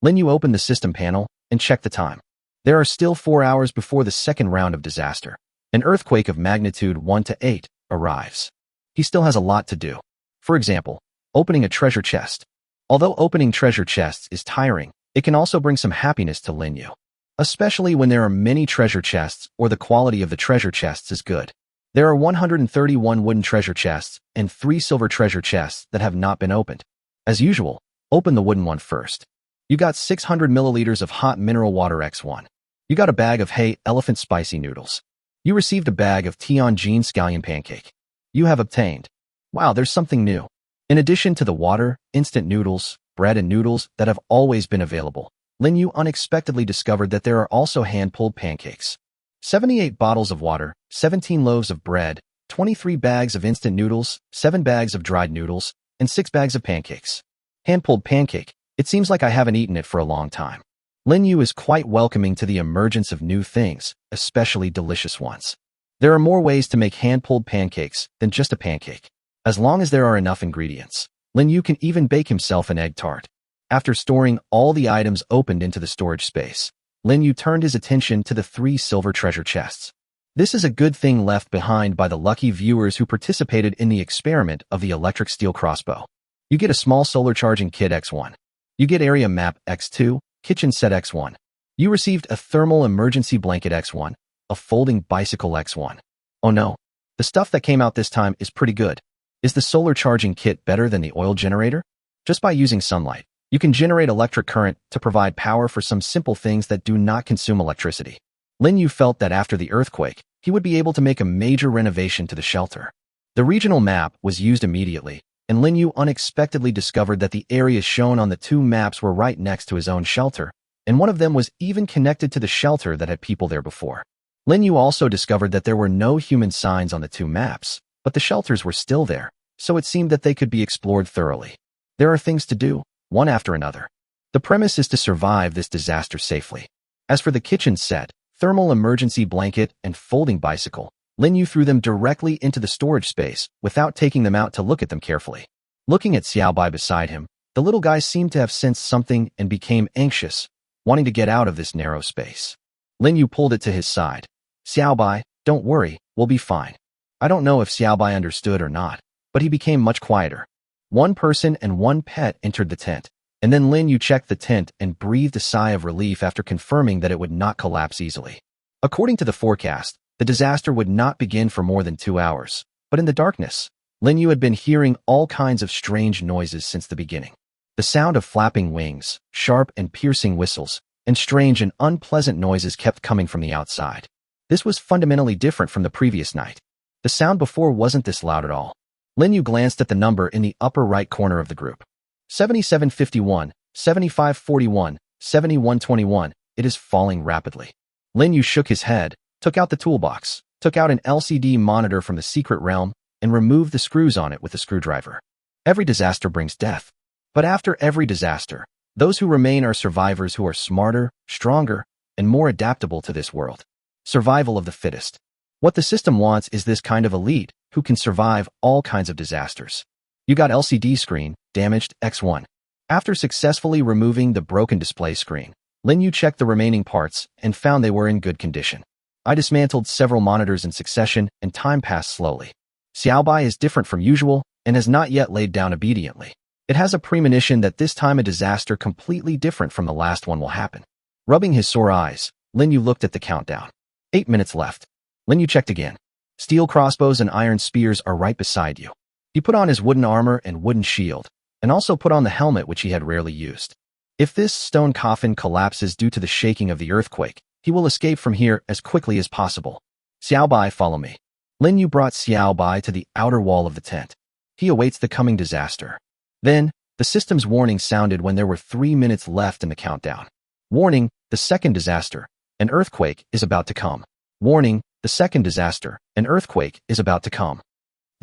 Lin Yu opened the system panel and checked the time. There are still 4 hours before the second round of disaster. An earthquake of magnitude 1 to 8 arrives. He still has a lot to do. For example, opening a treasure chest. Although opening treasure chests is tiring, it can also bring some happiness to Lin Yu, especially when there are many treasure chests or the quality of the treasure chests is good. There are 131 wooden treasure chests and 3 silver treasure chests that have not been opened. As usual, open the wooden one first. You got 600 milliliters of hot mineral water X1. You got a bag of Hey Elephant spicy noodles. You received a bag of Tianjin scallion pancake. You have obtained. Wow, there's something new. In addition to the water, instant noodles, bread and noodles that have always been available, Lin Yu unexpectedly discovered that there are also hand-pulled pancakes. 78 bottles of water, 17 loaves of bread, 23 bags of instant noodles, 7 bags of dried noodles, and 6 bags of pancakes. Hand-pulled pancake. It seems like I haven't eaten it for a long time. Lin Yu is quite welcoming to the emergence of new things, especially delicious ones. There are more ways to make hand-pulled pancakes than just a pancake. As long as there are enough ingredients, Lin Yu can even bake himself an egg tart. After storing all the items opened into the storage space, Lin Yu turned his attention to the 3 silver treasure chests. This is a good thing left behind by the lucky viewers who participated in the experiment of the electric steel crossbow. You get a small solar charging kit X1. You get area map X2, kitchen set X1. You received a thermal emergency blanket X1, a folding bicycle X1. Oh no, the stuff that came out this time is pretty good. Is the solar charging kit better than the oil generator? Just by using sunlight, you can generate electric current to provide power for some simple things that do not consume electricity. Lin Yu felt that after the earthquake, he would be able to make a major renovation to the shelter. The regional map was used immediately, and Lin Yu unexpectedly discovered that the areas shown on the 2 maps were right next to his own shelter, and one of them was even connected to the shelter that had people there before. Lin Yu also discovered that there were no human signs on the 2 maps, but the shelters were still there, so it seemed that they could be explored thoroughly. There are things to do, one after another. The premise is to survive this disaster safely. As for the kitchen set, thermal emergency blanket, and folding bicycle, Lin Yu threw them directly into the storage space without taking them out to look at them carefully. Looking at Xiaobai beside him, the little guy seemed to have sensed something and became anxious, wanting to get out of this narrow space. Lin Yu pulled it to his side. Xiaobai, don't worry, we'll be fine. I don't know if Xiaobai understood or not, but he became much quieter. 1 person and 1 pet entered the tent, and then Lin Yu checked the tent and breathed a sigh of relief after confirming that it would not collapse easily. According to the forecast, the disaster would not begin for more than 2 hours, but in the darkness, Lin Yu had been hearing all kinds of strange noises since the beginning. The sound of flapping wings, sharp and piercing whistles, and strange and unpleasant noises kept coming from the outside. This was fundamentally different from the previous night. The sound before wasn't this loud at all. Lin Yu glanced at the number in the upper right corner of the group. 7751, 7541, 7121, it is falling rapidly. Lin Yu shook his head, took out the toolbox, took out an LCD monitor from the secret realm, and removed the screws on it with a screwdriver. Every disaster brings death. But after every disaster, those who remain are survivors who are smarter, stronger, and more adaptable to this world. Survival of the fittest. What the system wants is this kind of elite who can survive all kinds of disasters. You got LCD screen, damaged, X1. After successfully removing the broken display screen, Lin Yu checked the remaining parts and found they were in good condition. I dismantled several monitors in succession and time passed slowly. Xiaobai is different from usual and has not yet laid down obediently. It has a premonition that this time a disaster completely different from the last one will happen. Rubbing his sore eyes, Lin Yu looked at the countdown. 8 minutes left. Lin Yu checked again. Steel crossbows and iron spears are right beside you. He put on his wooden armor and wooden shield, and also put on the helmet which he had rarely used. If this stone coffin collapses due to the shaking of the earthquake, he will escape from here as quickly as possible. Xiaobai, follow me. Lin Yu brought Xiaobai to the outer wall of the tent. He awaits the coming disaster. Then, the system's warning sounded when there were 3 minutes left in the countdown. Warning, the second disaster. An earthquake is about to come. Warning, the second disaster. An earthquake is about to come.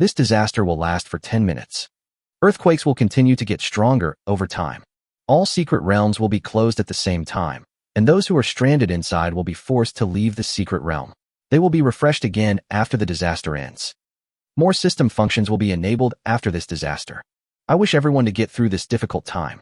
This disaster will last for 10 minutes. Earthquakes will continue to get stronger over time. All secret realms will be closed at the same time, and those who are stranded inside will be forced to leave the secret realm. They will be refreshed again after the disaster ends. More system functions will be enabled after this disaster. I wish everyone to get through this difficult time.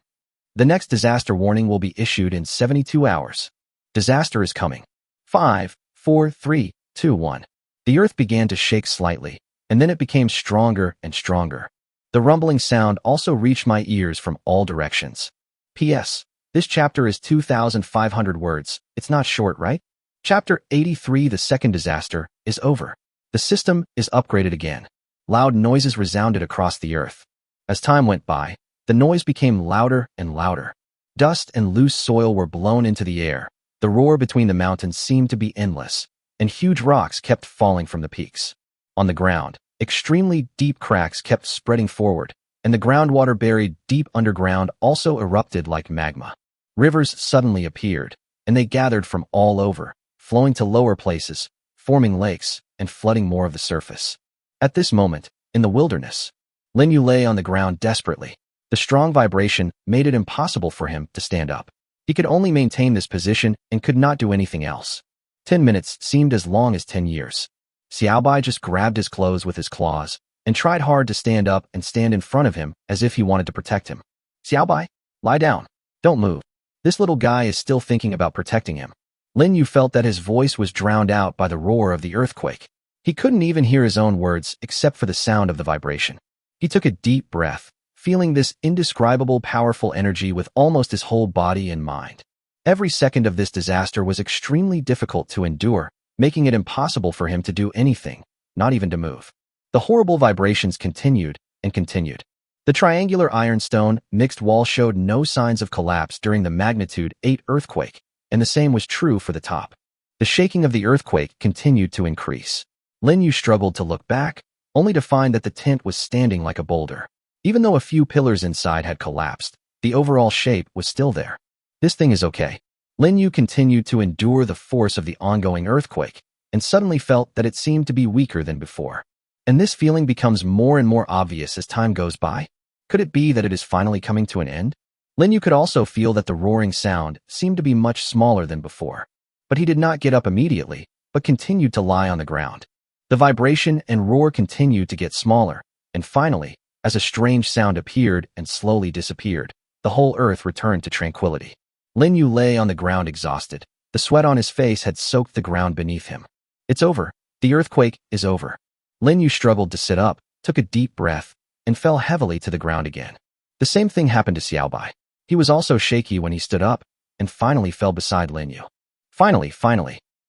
The next disaster warning will be issued in 72 hours. Disaster is coming. 5, 4, 3, 2, 1. The earth began to shake slightly, and then it became stronger and stronger. The rumbling sound also reached my ears from all directions. P.S. This chapter is 2,500 words. It's not short, right? Chapter 83, the second disaster, is over. The system is upgraded again. Loud noises resounded across the earth. As time went by, the noise became louder and louder. Dust and loose soil were blown into the air. The roar between the mountains seemed to be endless, and huge rocks kept falling from the peaks. On the ground, extremely deep cracks kept spreading forward, and the groundwater buried deep underground also erupted like magma. Rivers suddenly appeared, and they gathered from all over, flowing to lower places, forming lakes, and flooding more of the surface. At this moment, in the wilderness, Lin Yu lay on the ground desperately. The strong vibration made it impossible for him to stand up. He could only maintain this position and could not do anything else. 10 minutes seemed as long as 10 years. Xiaobai just grabbed his clothes with his claws and tried hard to stand up and stand in front of him as if he wanted to protect him. Xiaobai, lie down. Don't move. This little guy is still thinking about protecting him. Lin Yu felt that his voice was drowned out by the roar of the earthquake. He couldn't even hear his own words except for the sound of the vibration. He took a deep breath, feeling this indescribable powerful energy with almost his whole body and mind. Every second of this disaster was extremely difficult to endure, making it impossible for him to do anything, not even to move. The horrible vibrations continued and continued. The triangular ironstone mixed wall showed no signs of collapse during the magnitude 8 earthquake, and the same was true for the top. The shaking of the earthquake continued to increase. Lin Yu struggled to look back, only to find that the tent was standing like a boulder. Even though a few pillars inside had collapsed, the overall shape was still there. This thing is okay. Lin Yu continued to endure the force of the ongoing earthquake, and suddenly felt that it seemed to be weaker than before. And this feeling becomes more and more obvious as time goes by. Could it be that it is finally coming to an end? Lin Yu could also feel that the roaring sound seemed to be much smaller than before. But he did not get up immediately, but continued to lie on the ground. The vibration and roar continued to get smaller, and finally, as a strange sound appeared and slowly disappeared, the whole earth returned to tranquility. Lin Yu lay on the ground exhausted. The sweat on his face had soaked the ground beneath him. It's over. The earthquake is over. Lin Yu struggled to sit up, took a deep breath, and fell heavily to the ground again. The same thing happened to Xiaobai. He was also shaky when he stood up, and finally fell beside Lin Yu. Finally.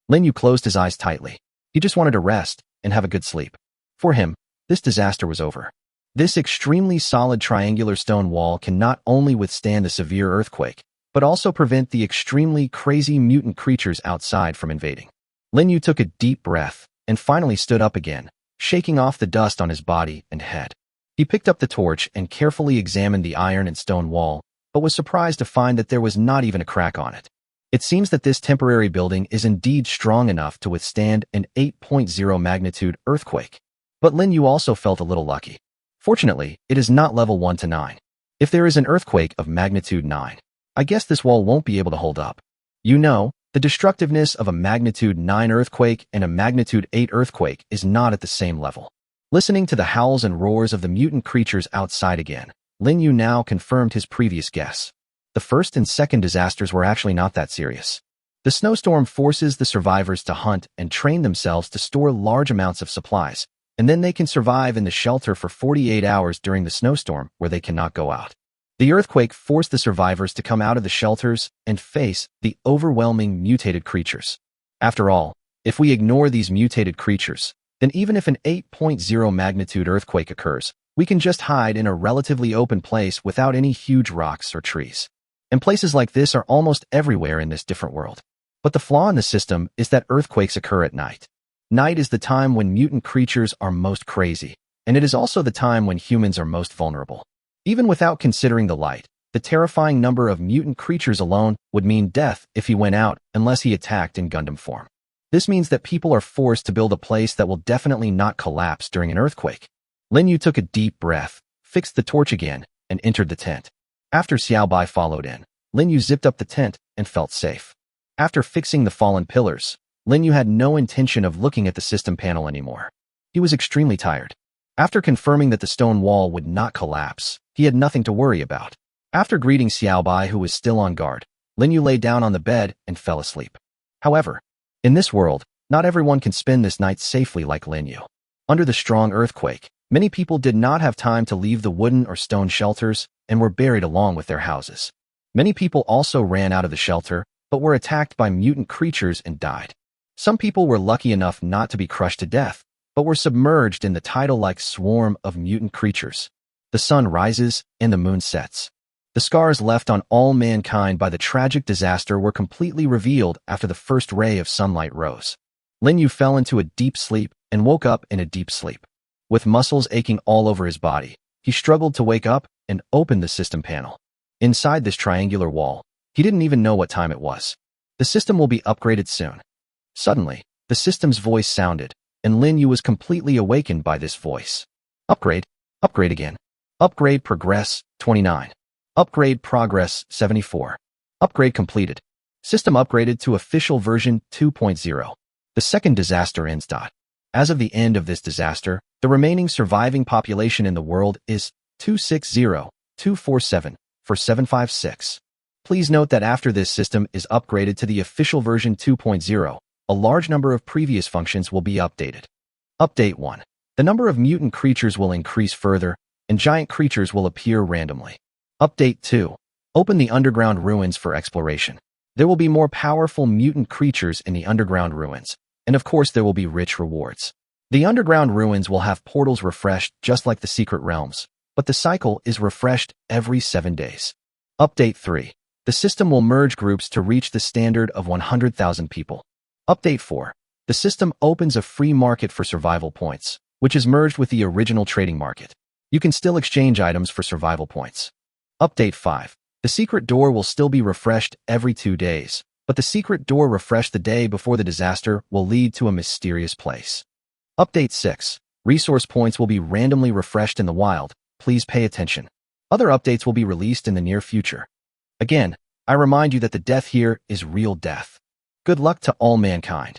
Lin Yu closed his eyes tightly. He just wanted to rest and have a good sleep. For him, this disaster was over. This extremely solid triangular stone wall can not only withstand the severe earthquake, but also prevent the extremely crazy mutant creatures outside from invading. Lin Yu took a deep breath and finally stood up again, shaking off the dust on his body and head. He picked up the torch and carefully examined the iron and stone wall, but was surprised to find that there was not even a crack on it. It seems that this temporary building is indeed strong enough to withstand an 8.0 magnitude earthquake. But Lin Yu also felt a little lucky. Fortunately, it is not level 1 to 9. If there is an earthquake of magnitude 9, I guess this wall won't be able to hold up. You know, the destructiveness of a magnitude 9 earthquake and a magnitude 8 earthquake is not at the same level. Listening to the howls and roars of the mutant creatures outside again, Lin Yu now confirmed his previous guess. The first and second disasters were actually not that serious. The snowstorm forces the survivors to hunt and train themselves to store large amounts of supplies, and then they can survive in the shelter for 48 hours during the snowstorm where they cannot go out. The earthquake forced the survivors to come out of the shelters and face the overwhelming mutated creatures. After all, if we ignore these mutated creatures, then even if an 8.0 magnitude earthquake occurs, we can just hide in a relatively open place without any huge rocks or trees. And places like this are almost everywhere in this different world. But the flaw in the system is that earthquakes occur at night. Night is the time when mutant creatures are most crazy, and it is also the time when humans are most vulnerable. Even without considering the light, the terrifying number of mutant creatures alone would mean death if he went out unless he attacked in Gundam form. This means that people are forced to build a place that will definitely not collapse during an earthquake. Lin Yu took a deep breath, fixed the torch again, and entered the tent. After Xiaobai followed in, Lin Yu zipped up the tent and felt safe. After fixing the fallen pillars, Lin Yu had no intention of looking at the system panel anymore. He was extremely tired. After confirming that the stone wall would not collapse, he had nothing to worry about. After greeting Xiaobai, who was still on guard, Lin Yu lay down on the bed and fell asleep. However, in this world, not everyone can spend this night safely like Lin Yu. Under the strong earthquake, many people did not have time to leave the wooden or stone shelters and were buried along with their houses. Many people also ran out of the shelter, but were attacked by mutant creatures and died. Some people were lucky enough not to be crushed to death, but were submerged in the tidal-like swarm of mutant creatures. The sun rises and the moon sets. The scars left on all mankind by the tragic disaster were completely revealed after the first ray of sunlight rose. Lin Yu fell into a deep sleep and woke up in a deep sleep. With muscles aching all over his body, he struggled to wake up and opened the system panel. Inside this triangular wall, he didn't even know what time it was. The system will be upgraded soon. Suddenly, the system's voice sounded, and Lin Yu was completely awakened by this voice. Upgrade, upgrade again. Upgrade progress, 29. Upgrade progress, 74. Upgrade completed. System upgraded to official version 2.0. The second disaster ends. As of the end of this disaster, the remaining surviving population in the world is 260,247,4756. Please note that after this system is upgraded to the official version 2.0, a large number of previous functions will be updated. Update 1. The number of mutant creatures will increase further, and giant creatures will appear randomly. Update 2. Open the underground ruins for exploration. There will be more powerful mutant creatures in the underground ruins, and of course there will be rich rewards. The underground ruins will have portals refreshed just like the secret realms, but the cycle is refreshed every 7 days. Update 3. The system will merge groups to reach the standard of 100,000 people. Update 4. The system opens a free market for survival points, which is merged with the original trading market. You can still exchange items for survival points. Update 5. The secret door will still be refreshed every 2 days, but the secret door refreshed the day before the disaster will lead to a mysterious place. Update 6. Resource points will be randomly refreshed in the wild. Please pay attention. Other updates will be released in the near future. Again, I remind you that the death here is real death. Good luck to all mankind.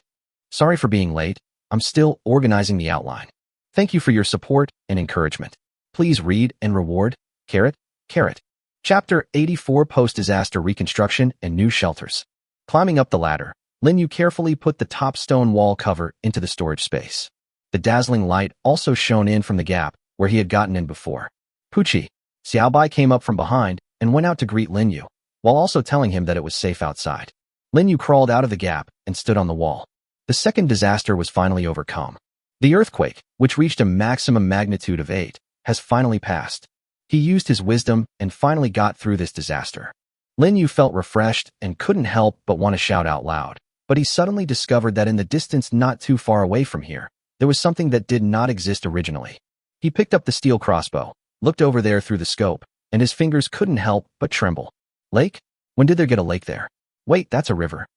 Sorry for being late. I'm still organizing the outline. Thank you for your support and encouragement. Please read and reward. Carrot. Chapter 84 Post-Disaster Reconstruction and New Shelters. Climbing up the ladder, Lin Yu carefully put the top stone wall cover into the storage space. The dazzling light also shone in from the gap where he had gotten in before. Pucci, Xiaobai came up from behind and went out to greet Lin Yu, while also telling him that it was safe outside. Lin Yu crawled out of the gap and stood on the wall. The second disaster was finally overcome. The earthquake, which reached a maximum magnitude of 8, has finally passed. He used his wisdom and finally got through this disaster. Lin Yu felt refreshed and couldn't help but want to shout out loud, but he suddenly discovered that in the distance not too far away from here, there was something that did not exist originally. He picked up the steel crossbow, looked over there through the scope, and his fingers couldn't help but tremble. Lake? When did there get a lake there? Wait, that's a river.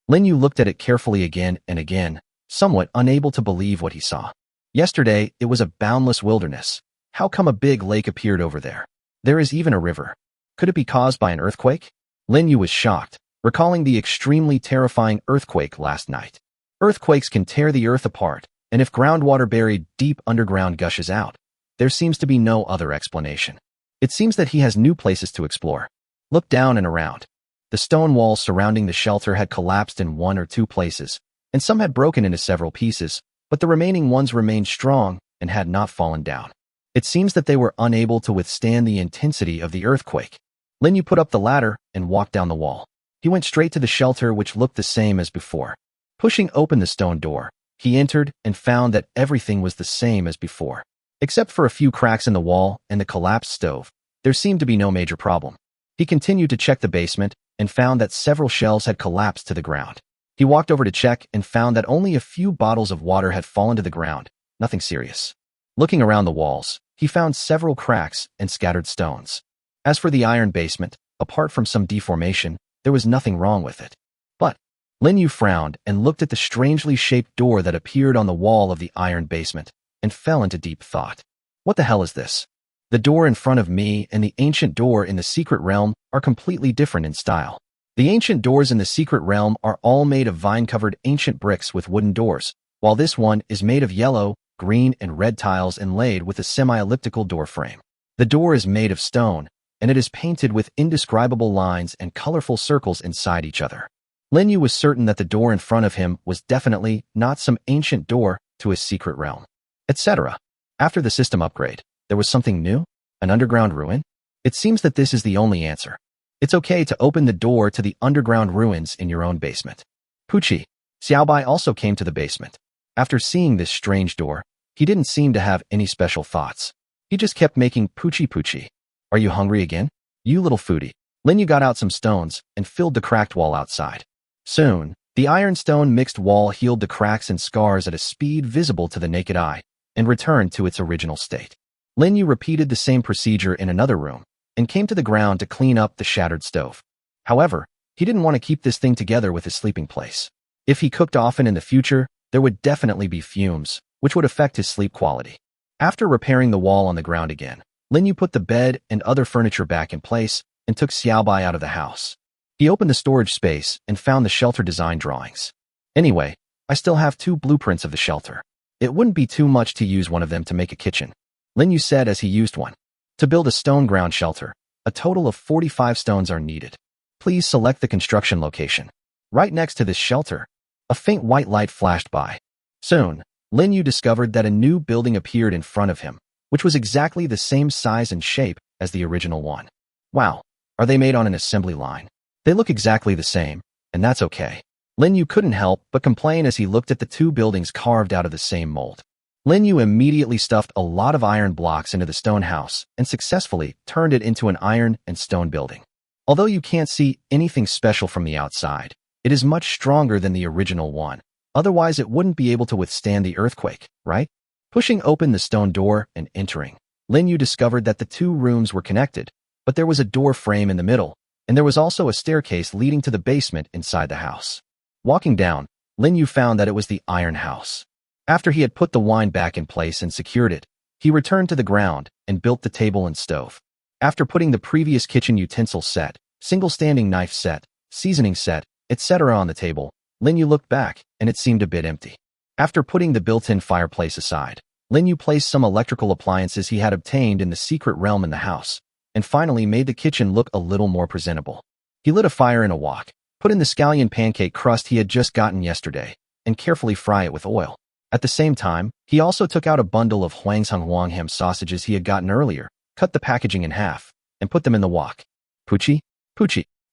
Lin Yu looked at it carefully again and again, somewhat unable to believe what he saw. Yesterday, it was a boundless wilderness. How come a big lake appeared over there? There is even a river. Could it be caused by an earthquake? Lin Yu was shocked, recalling the extremely terrifying earthquake last night. Earthquakes can tear the earth apart, and if groundwater buried deep underground gushes out, there seems to be no other explanation. It seems that he has new places to explore. Look down and around. The stone walls surrounding the shelter had collapsed in one or two places, and some had broken into several pieces, but the remaining ones remained strong and had not fallen down. It seems that they were unable to withstand the intensity of the earthquake. Lin Yu put up the ladder and walked down the wall. He went straight to the shelter, which looked the same as before. Pushing open the stone door, he entered and found that everything was the same as before. Except for a few cracks in the wall and the collapsed stove, there seemed to be no major problem. He continued to check the basement and found that several shelves had collapsed to the ground. He walked over to check and found that only a few bottles of water had fallen to the ground, nothing serious. Looking around the walls, he found several cracks and scattered stones. As for the iron basement, apart from some deformation, there was nothing wrong with it. But Lin Yu frowned and looked at the strangely shaped door that appeared on the wall of the iron basement and fell into deep thought. What the hell is this? The door in front of me and the ancient door in the secret realm are completely different in style. The ancient doors in the secret realm are all made of vine-covered ancient bricks with wooden doors, while this one is made of yellow, green, and red tiles inlaid with a semi-elliptical door frame. The door is made of stone, and it is painted with indescribable lines and colorful circles inside each other. Lin Yu was certain that the door in front of him was definitely not some ancient door to his secret realm, etc. After the system upgrade, there was something new? An underground ruin? It seems that this is the only answer. It's okay to open the door to the underground ruins in your own basement. Puchi, Xiaobai also came to the basement. After seeing this strange door, he didn't seem to have any special thoughts. He just kept making Puchi. Are you hungry again? You little foodie. Lin Yu got out some stones and filled the cracked wall outside. Soon, the iron-stone mixed wall healed the cracks and scars at a speed visible to the naked eye and returned to its original state. Lin Yu repeated the same procedure in another room and came to the ground to clean up the shattered stove. However, he didn't want to keep this thing together with his sleeping place. If he cooked often in the future, there would definitely be fumes, which would affect his sleep quality. After repairing the wall on the ground again, Lin Yu put the bed and other furniture back in place and took Xiaobai out of the house. He opened the storage space and found the shelter design drawings. Anyway, I still have 2 blueprints of the shelter. It wouldn't be too much to use one of them to make a kitchen, Lin Yu said as he used one. To build a stone ground shelter, a total of 45 stones are needed. Please select the construction location. Right next to this shelter, a faint white light flashed by. Soon, Lin Yu discovered that a new building appeared in front of him, which was exactly the same size and shape as the original one. Wow, are they made on an assembly line? They look exactly the same, and that's okay. Lin Yu couldn't help but complain as he looked at the 2 buildings carved out of the same mold. Lin Yu immediately stuffed a lot of iron blocks into the stone house and successfully turned it into an iron and stone building. Although you can't see anything special from the outside, it is much stronger than the original one. Otherwise, it wouldn't be able to withstand the earthquake, right? Pushing open the stone door and entering, Lin Yu discovered that the 2 rooms were connected, but there was a door frame in the middle, and there was also a staircase leading to the basement inside the house. Walking down, Lin Yu found that it was the iron house. After he had put the wine back in place and secured it, he returned to the ground and built the table and stove. After putting the previous kitchen utensil set, single standing knife set, seasoning set, etc. on the table, Lin Yu looked back and it seemed a bit empty. After putting the built-in fireplace aside, Lin Yu placed some electrical appliances he had obtained in the secret realm in the house, and finally made the kitchen look a little more presentable. He lit a fire in a wok, put in the scallion pancake crust he had just gotten yesterday, and carefully fry it with oil. At the same time, he also took out a bundle of Huang ham sausages he had gotten earlier, cut the packaging in half, and put them in the wok. Puchi?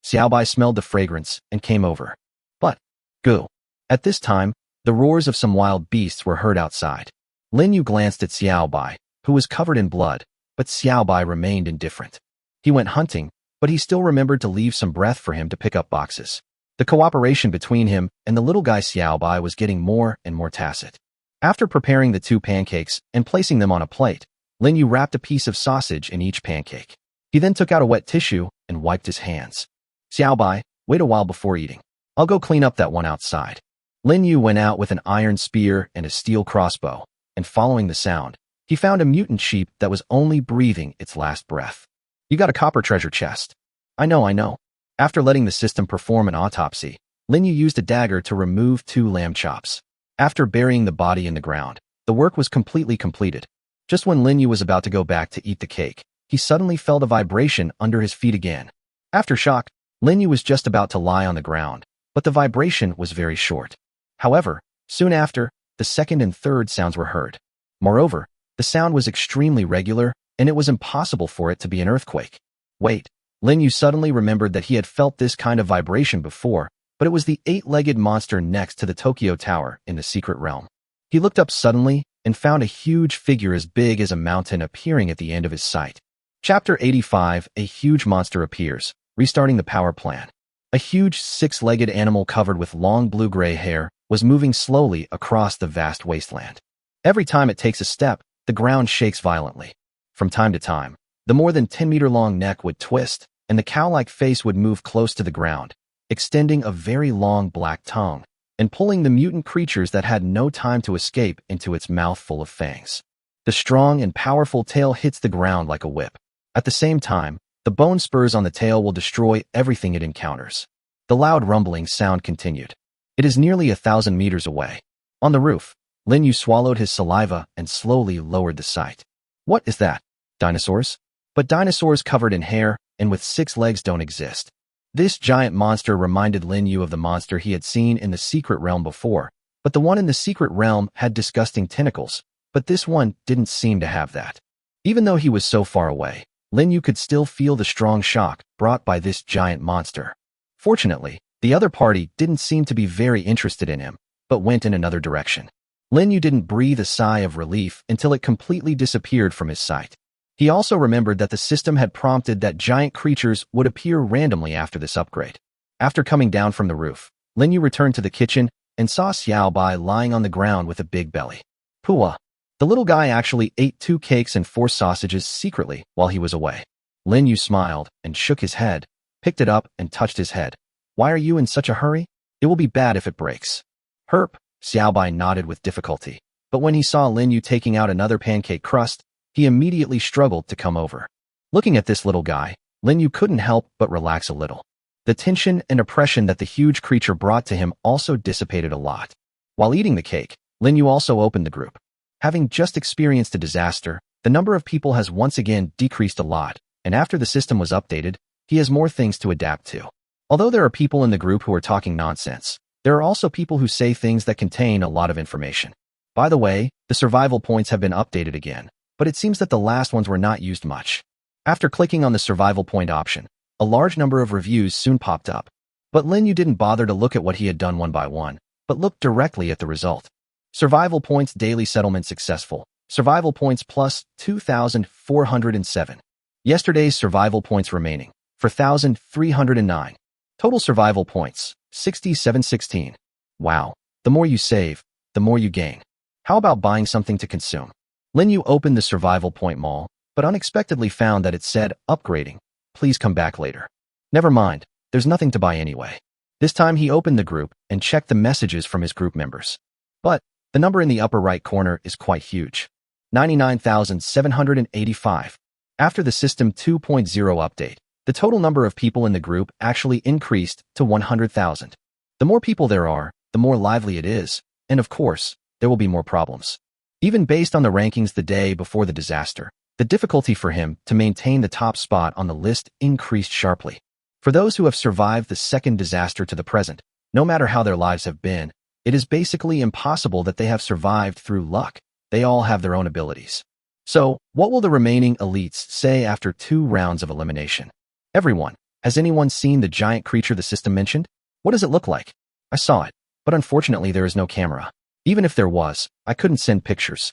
Xiaobai smelled the fragrance and came over. But, go. At this time, the roars of some wild beasts were heard outside. Lin Yu glanced at Xiaobai, who was covered in blood, but Xiaobai remained indifferent. He went hunting, but he still remembered to leave some breath for him to pick up boxes. The cooperation between him and the little guy Xiaobai was getting more and more tacit. After preparing the 2 pancakes and placing them on a plate, Lin Yu wrapped a piece of sausage in each pancake. He then took out a wet tissue and wiped his hands. Xiaobai, wait a while before eating. I'll go clean up that one outside. Lin Yu went out with an iron spear and a steel crossbow, and following the sound, he found a mutant sheep that was only breathing its last breath. You got a copper treasure chest. I know. After letting the system perform an autopsy, Lin Yu used a dagger to remove 2 lamb chops. After burying the body in the ground, the work was completely completed. Just when Lin Yu was about to go back to eat the cake, he suddenly felt a vibration under his feet again. After shock, Lin Yu was just about to lie on the ground, but the vibration was very short. However, soon after, the second and third sounds were heard. Moreover, the sound was extremely regular, and it was impossible for it to be an earthquake. Wait, Lin Yu suddenly remembered that he had felt this kind of vibration before, but it was the 8-legged monster next to the Tokyo Tower in the secret realm. He looked up suddenly and found a huge figure as big as a mountain appearing at the end of his sight. Chapter 85. A huge monster appears, restarting the power plant. A huge 6-legged animal covered with long blue-gray hair was moving slowly across the vast wasteland. Every time it takes a step, the ground shakes violently. From time to time, the more than 10-meter-long neck would twist, and the cow-like face would move close to the ground, extending a very long black tongue, and pulling the mutant creatures that had no time to escape into its mouth full of fangs. The strong and powerful tail hits the ground like a whip. At the same time, the bone spurs on the tail will destroy everything it encounters. The loud rumbling sound continued. It is nearly 1,000 meters away. On the roof, Lin Yu swallowed his saliva and slowly lowered the sight. What is that? Dinosaurs? But dinosaurs covered in hair and with 6 legs don't exist. This giant monster reminded Lin Yu of the monster he had seen in the secret realm before, but the one in the secret realm had disgusting tentacles, but this one didn't seem to have that. Even though he was so far away, Lin Yu could still feel the strong shock brought by this giant monster. Fortunately, the other party didn't seem to be very interested in him, but went in another direction. Lin Yu didn't breathe a sigh of relief until it completely disappeared from his sight. He also remembered that the system had prompted that giant creatures would appear randomly after this upgrade. After coming down from the roof, Lin Yu returned to the kitchen and saw Xiao Bai lying on the ground with a big belly. Pua. The little guy actually ate 2 cakes and 4 sausages secretly while he was away. Lin Yu smiled and shook his head, picked it up and touched his head. Why are you in such a hurry? It will be bad if it breaks. Herp. Xiao Bai nodded with difficulty, but when he saw Lin Yu taking out another pancake crust, he immediately struggled to come over. Looking at this little guy, Lin Yu couldn't help but relax a little. The tension and oppression that the huge creature brought to him also dissipated a lot. While eating the cake, Lin Yu also opened the group. Having just experienced a disaster, the number of people has once again decreased a lot, and after the system was updated, he has more things to adapt to. Although there are people in the group who are talking nonsense, there are also people who say things that contain a lot of information. By the way, the survival points have been updated again, but it seems that the last ones were not used much. After clicking on the survival point option, a large number of reviews soon popped up. But Lin Yu didn't bother to look at what he had done one by one, but looked directly at the result. Survival points daily settlement successful. Survival points plus 2,407. Yesterday's survival points remaining, 4,309. Total survival points, 6716. Wow, the more you save, the more you gain. How about buying something to consume? Lin Yu opened the survival point mall, but unexpectedly found that it said, upgrading. Please come back later. Never mind, there's nothing to buy anyway. This time he opened the group and checked the messages from his group members. But the number in the upper right corner is quite huge. 99,785. After the System 2.0 update, the total number of people in the group actually increased to 100,000. The more people there are, the more lively it is, and of course, there will be more problems. Even based on the rankings the day before the disaster, the difficulty for him to maintain the top spot on the list increased sharply. For those who have survived the second disaster to the present, no matter how their lives have been, it is basically impossible that they have survived through luck. They all have their own abilities. So, what will the remaining elites say after 2 rounds of elimination? Everyone, has anyone seen the giant creature the system mentioned? What does it look like? I saw it, but unfortunately there is no camera. Even if there was, I couldn't send pictures.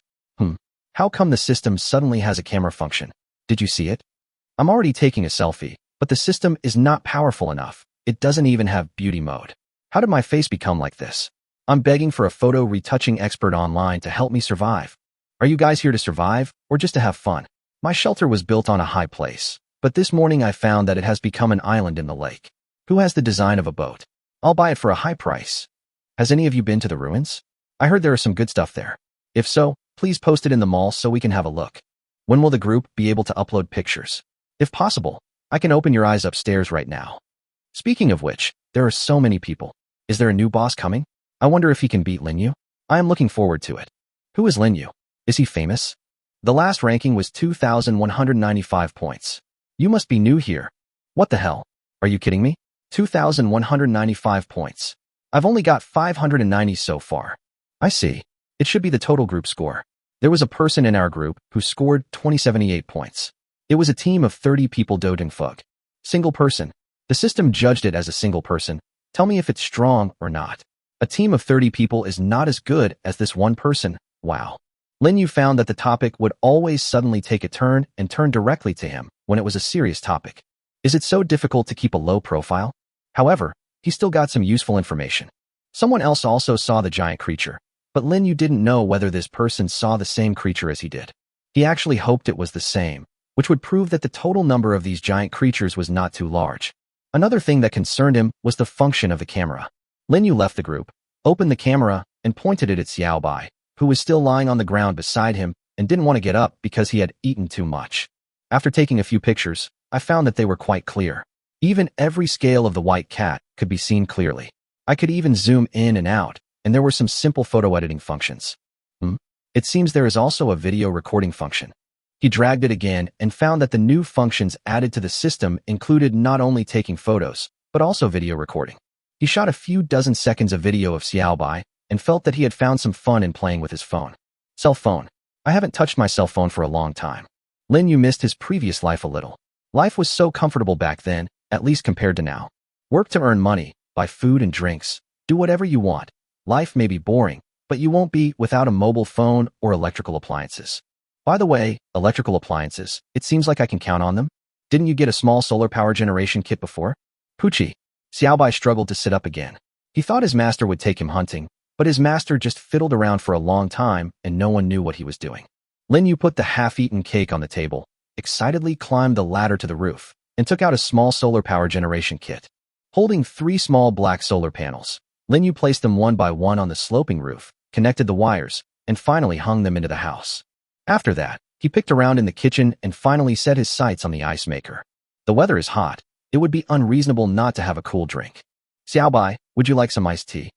How come the system suddenly has a camera function? Did you see it? I'm already taking a selfie, but the system is not powerful enough. It doesn't even have beauty mode. How did my face become like this? I'm begging for a photo retouching expert online to help me survive. Are you guys here to survive, or just to have fun? My shelter was built on a high place, but this morning I found that it has become an island in the lake. Who has the design of a boat? I'll buy it for a high price. Has any of you been to the ruins? I heard there is some good stuff there. If so, Please post it in the mall so we can have a look. When will the group be able to upload pictures? If possible, I can open your eyes upstairs right now. Speaking of which, there are so many people. Is there a new boss coming? I wonder if he can beat Lin Yu. I am looking forward to it. Who is Lin Yu? Is he famous? The last ranking was 2,195 points. You must be new here. What the hell? Are you kidding me? 2,195 points. I've only got 590 so far. I see. It should be the total group score. There was a person in our group who scored 2078 points. It was a team of 30 people doing fug. Single person. The system judged it as a single person. Tell me if it's strong or not. A team of 30 people is not as good as this one person. Wow. Lin Yu found that the topic would always suddenly take a turn and turn directly to him when it was a serious topic. Is it so difficult to keep a low profile? However, he still got some useful information. Someone else also saw the giant creature, but Lin Yu didn't know whether this person saw the same creature as he did. He actually hoped it was the same, which would prove that the total number of these giant creatures was not too large. Another thing that concerned him was the function of the camera. Lin Yu left the group, opened the camera, and pointed it at Xiaobai, who was still lying on the ground beside him and didn't want to get up because he had eaten too much. After taking a few pictures, I found that they were quite clear. Even every scale of the white cat could be seen clearly. I could even zoom in and out, and there were some simple photo editing functions. It seems there is also a video recording function. He dragged it again and found that the new functions added to the system included not only taking photos, but also video recording. He shot a few dozen seconds of video of Xiaobai and felt that he had found some fun in playing with his phone. Cell phone. I haven't touched my cell phone for a long time. Lin Yu missed his previous life a little. Life was so comfortable back then, at least compared to now. Work to earn money, buy food and drinks, do whatever you want. Life may be boring, but you won't be without a mobile phone or electrical appliances. By the way, electrical appliances, it seems like I can count on them. Didn't you get a small solar power generation kit before? Poochie. Xiaobai struggled to sit up again. He thought his master would take him hunting, but his master just fiddled around for a long time and no one knew what he was doing. Lin Yu put the half-eaten cake on the table, excitedly climbed the ladder to the roof, and took out a small solar power generation kit. Holding 3 small black solar panels, Lin Yu placed them one by one on the sloping roof, connected the wires, and finally hung them into the house. After that, he picked around in the kitchen and finally set his sights on the ice maker. The weather is hot. It would be unreasonable not to have a cool drink. Xiaobai, would you like some iced tea?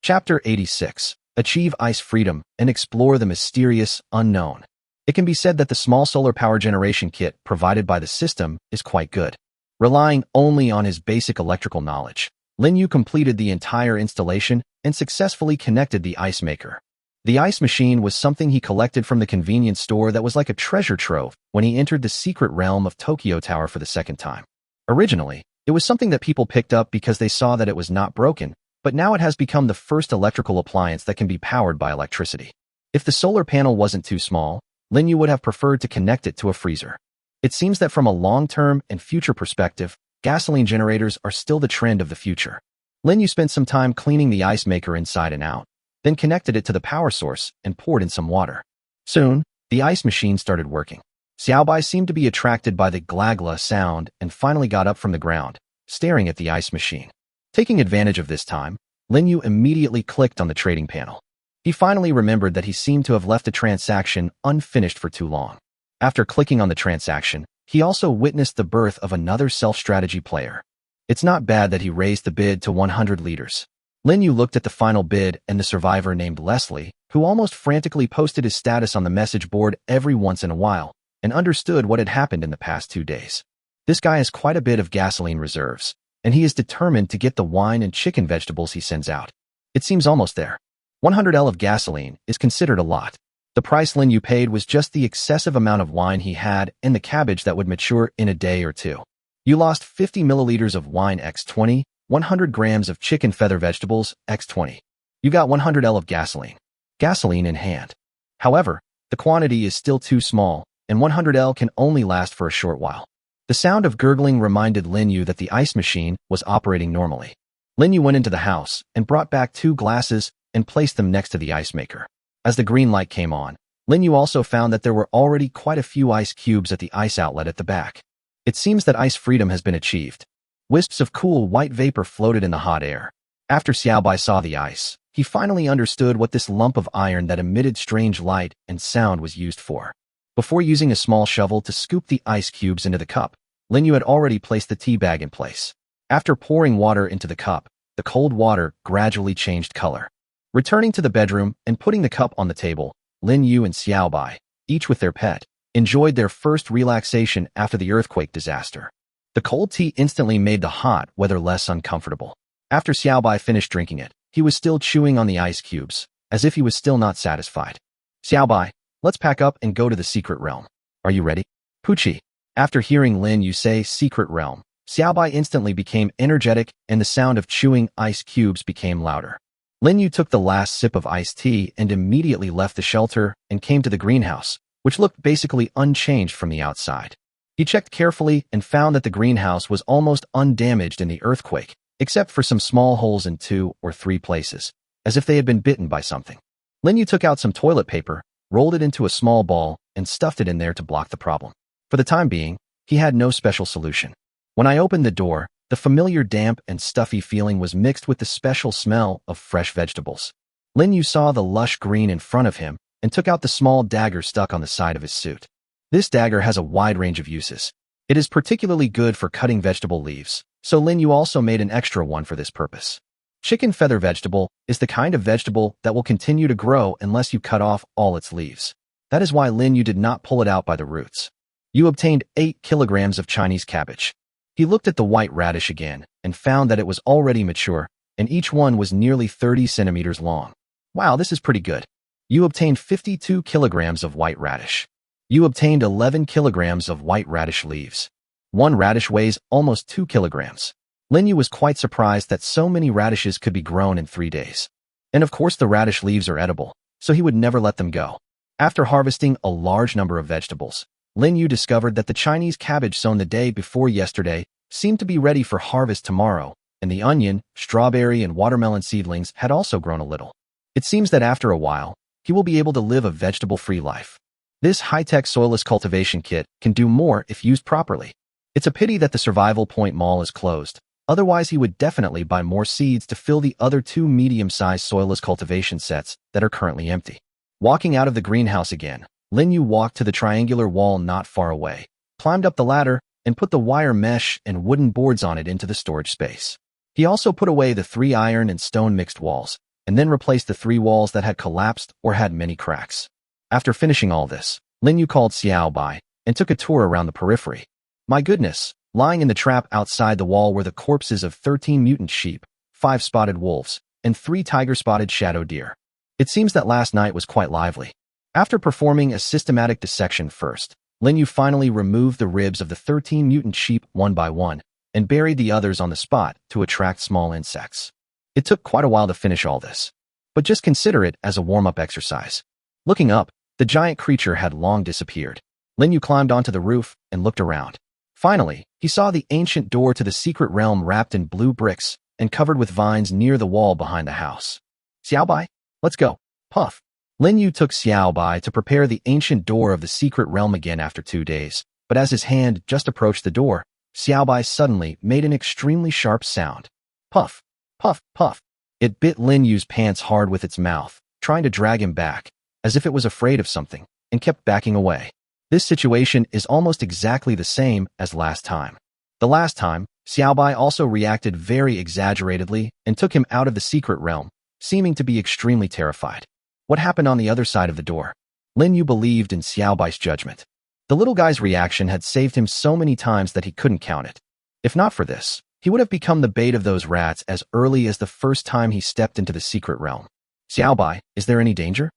Chapter 86. Achieve ice freedom and explore the mysterious unknown. It can be said that the small solar power generation kit provided by the system is quite good. Relying only on his basic electrical knowledge, Lin Yu completed the entire installation and successfully connected the ice maker. The ice machine was something he collected from the convenience store that was like a treasure trove when he entered the secret realm of Tokyo Tower for the second time. Originally, it was something that people picked up because they saw that it was not broken, but now it has become the first electrical appliance that can be powered by electricity. If the solar panel wasn't too small, Lin Yu would have preferred to connect it to a freezer. It seems that from a long-term and future perspective, gasoline generators are still the trend of the future. Lin Yu spent some time cleaning the ice maker inside and out, then connected it to the power source and poured in some water. Soon, the ice machine started working. Xiaobai seemed to be attracted by the glagla sound and finally got up from the ground, staring at the ice machine. Taking advantage of this time, Lin Yu immediately clicked on the trading panel. He finally remembered that he seemed to have left a transaction unfinished for too long. After clicking on the transaction, he also witnessed the birth of another self-strategy player. It's not bad that he raised the bid to 100 liters. Lin Yu looked at the final bid and the survivor named Leslie, who almost frantically posted his status on the message board every once in a while, and understood what had happened in the past 2 days. This guy has quite a bit of gasoline reserves, and he is determined to get the wine and chicken vegetables he sends out. It seems almost there. 100 L of gasoline is considered a lot. The price Lin Yu paid was just the excessive amount of wine he had and the cabbage that would mature in a day or two. You lost 50 milliliters of wine x 20, 100 grams of chicken feather vegetables x 20. You got 100 L of gasoline. Gasoline in hand. However, the quantity is still too small, and 100 L can only last for a short while. The sound of gurgling reminded Lin Yu that the ice machine was operating normally. Lin Yu went into the house and brought back 2 glasses and placed them next to the ice maker. As the green light came on, Lin Yu also found that there were already quite a few ice cubes at the ice outlet at the back. It seems that ice freedom has been achieved. Wisps of cool white vapor floated in the hot air. After Xiaobai saw the ice, he finally understood what this lump of iron that emitted strange light and sound was used for. Before using a small shovel to scoop the ice cubes into the cup, Linyu had already placed the tea bag in place. After pouring water into the cup, the cold water gradually changed color. Returning to the bedroom and putting the cup on the table, Lin Yu and Xiaobai, each with their pet, enjoyed their first relaxation after the earthquake disaster. The cold tea instantly made the hot weather less uncomfortable. After Xiaobai finished drinking it, he was still chewing on the ice cubes, as if he was still not satisfied. Xiaobai, let's pack up and go to the secret realm. Are you ready? Puchi. After hearing Lin Yu say secret realm, Xiaobai instantly became energetic and the sound of chewing ice cubes became louder. Lin Yu took the last sip of iced tea and immediately left the shelter and came to the greenhouse, which looked basically unchanged from the outside. He checked carefully and found that the greenhouse was almost undamaged in the earthquake, except for some small holes in 2 or 3 places, as if they had been bitten by something. Lin Yu took out some toilet paper, rolled it into a small ball, and stuffed it in there to block the problem. For the time being, he had no special solution. When I opened the door, the familiar damp and stuffy feeling was mixed with the special smell of fresh vegetables. Lin Yu saw the lush green in front of him and took out the small dagger stuck on the side of his suit. This dagger has a wide range of uses. It is particularly good for cutting vegetable leaves, so Lin Yu also made an extra one for this purpose. Chicken feather vegetable is the kind of vegetable that will continue to grow unless you cut off all its leaves. That is why Lin Yu did not pull it out by the roots. You obtained 8 kilograms of Chinese cabbage. He looked at the white radish again and found that it was already mature, and each one was nearly 30 centimeters long. Wow, this is pretty good. You obtained 52 kilograms of white radish. You obtained 11 kilograms of white radish leaves. One radish weighs almost 2 kilograms. Lin Yu was quite surprised that so many radishes could be grown in 3 days. And of course the radish leaves are edible, so he would never let them go. After harvesting a large number of vegetables, Lin Yu discovered that the Chinese cabbage sown the day before yesterday seemed to be ready for harvest tomorrow, and the onion, strawberry, and watermelon seedlings had also grown a little. It seems that after a while, he will be able to live a vegetable-free life. This high-tech soilless cultivation kit can do more if used properly. It's a pity that the Survival Point Mall is closed. Otherwise, he would definitely buy more seeds to fill the other 2 medium-sized soilless cultivation sets that are currently empty. Walking out of the greenhouse again, Lin Yu walked to the triangular wall not far away, climbed up the ladder, and put the wire mesh and wooden boards on it into the storage space. He also put away the 3 iron and stone mixed walls, and then replaced the 3 walls that had collapsed or had many cracks. After finishing all this, Lin Yu called Xiaobai and took a tour around the periphery. My goodness, lying in the trap outside the wall were the corpses of 13 mutant sheep, 5 spotted wolves, and 3 tiger-spotted shadow deer. It seems that last night was quite lively. After performing a systematic dissection first, Lin Yu finally removed the ribs of the 13 mutant sheep one by one and buried the others on the spot to attract small insects. It took quite a while to finish all this, but just consider it as a warm-up exercise. Looking up, the giant creature had long disappeared. Lin Yu climbed onto the roof and looked around. Finally, he saw the ancient door to the secret realm wrapped in blue bricks and covered with vines near the wall behind the house. Xiaobai, let's go. Puff. Lin Yu took Xiaobai to prepare the ancient door of the secret realm again after 2 days, but as his hand just approached the door, Xiaobai suddenly made an extremely sharp sound. Puff, puff, puff. It bit Lin Yu's pants hard with its mouth, trying to drag him back, as if it was afraid of something, and kept backing away. This situation is almost exactly the same as last time. The last time, Xiaobai also reacted very exaggeratedly and took him out of the secret realm, seeming to be extremely terrified. What happened on the other side of the door? Lin Yu believed in Xiaobai's judgment. The little guy's reaction had saved him so many times that he couldn't count it. If not for this, he would have become the bait of those rats as early as the first time he stepped into the secret realm. Xiaobai, is there any danger?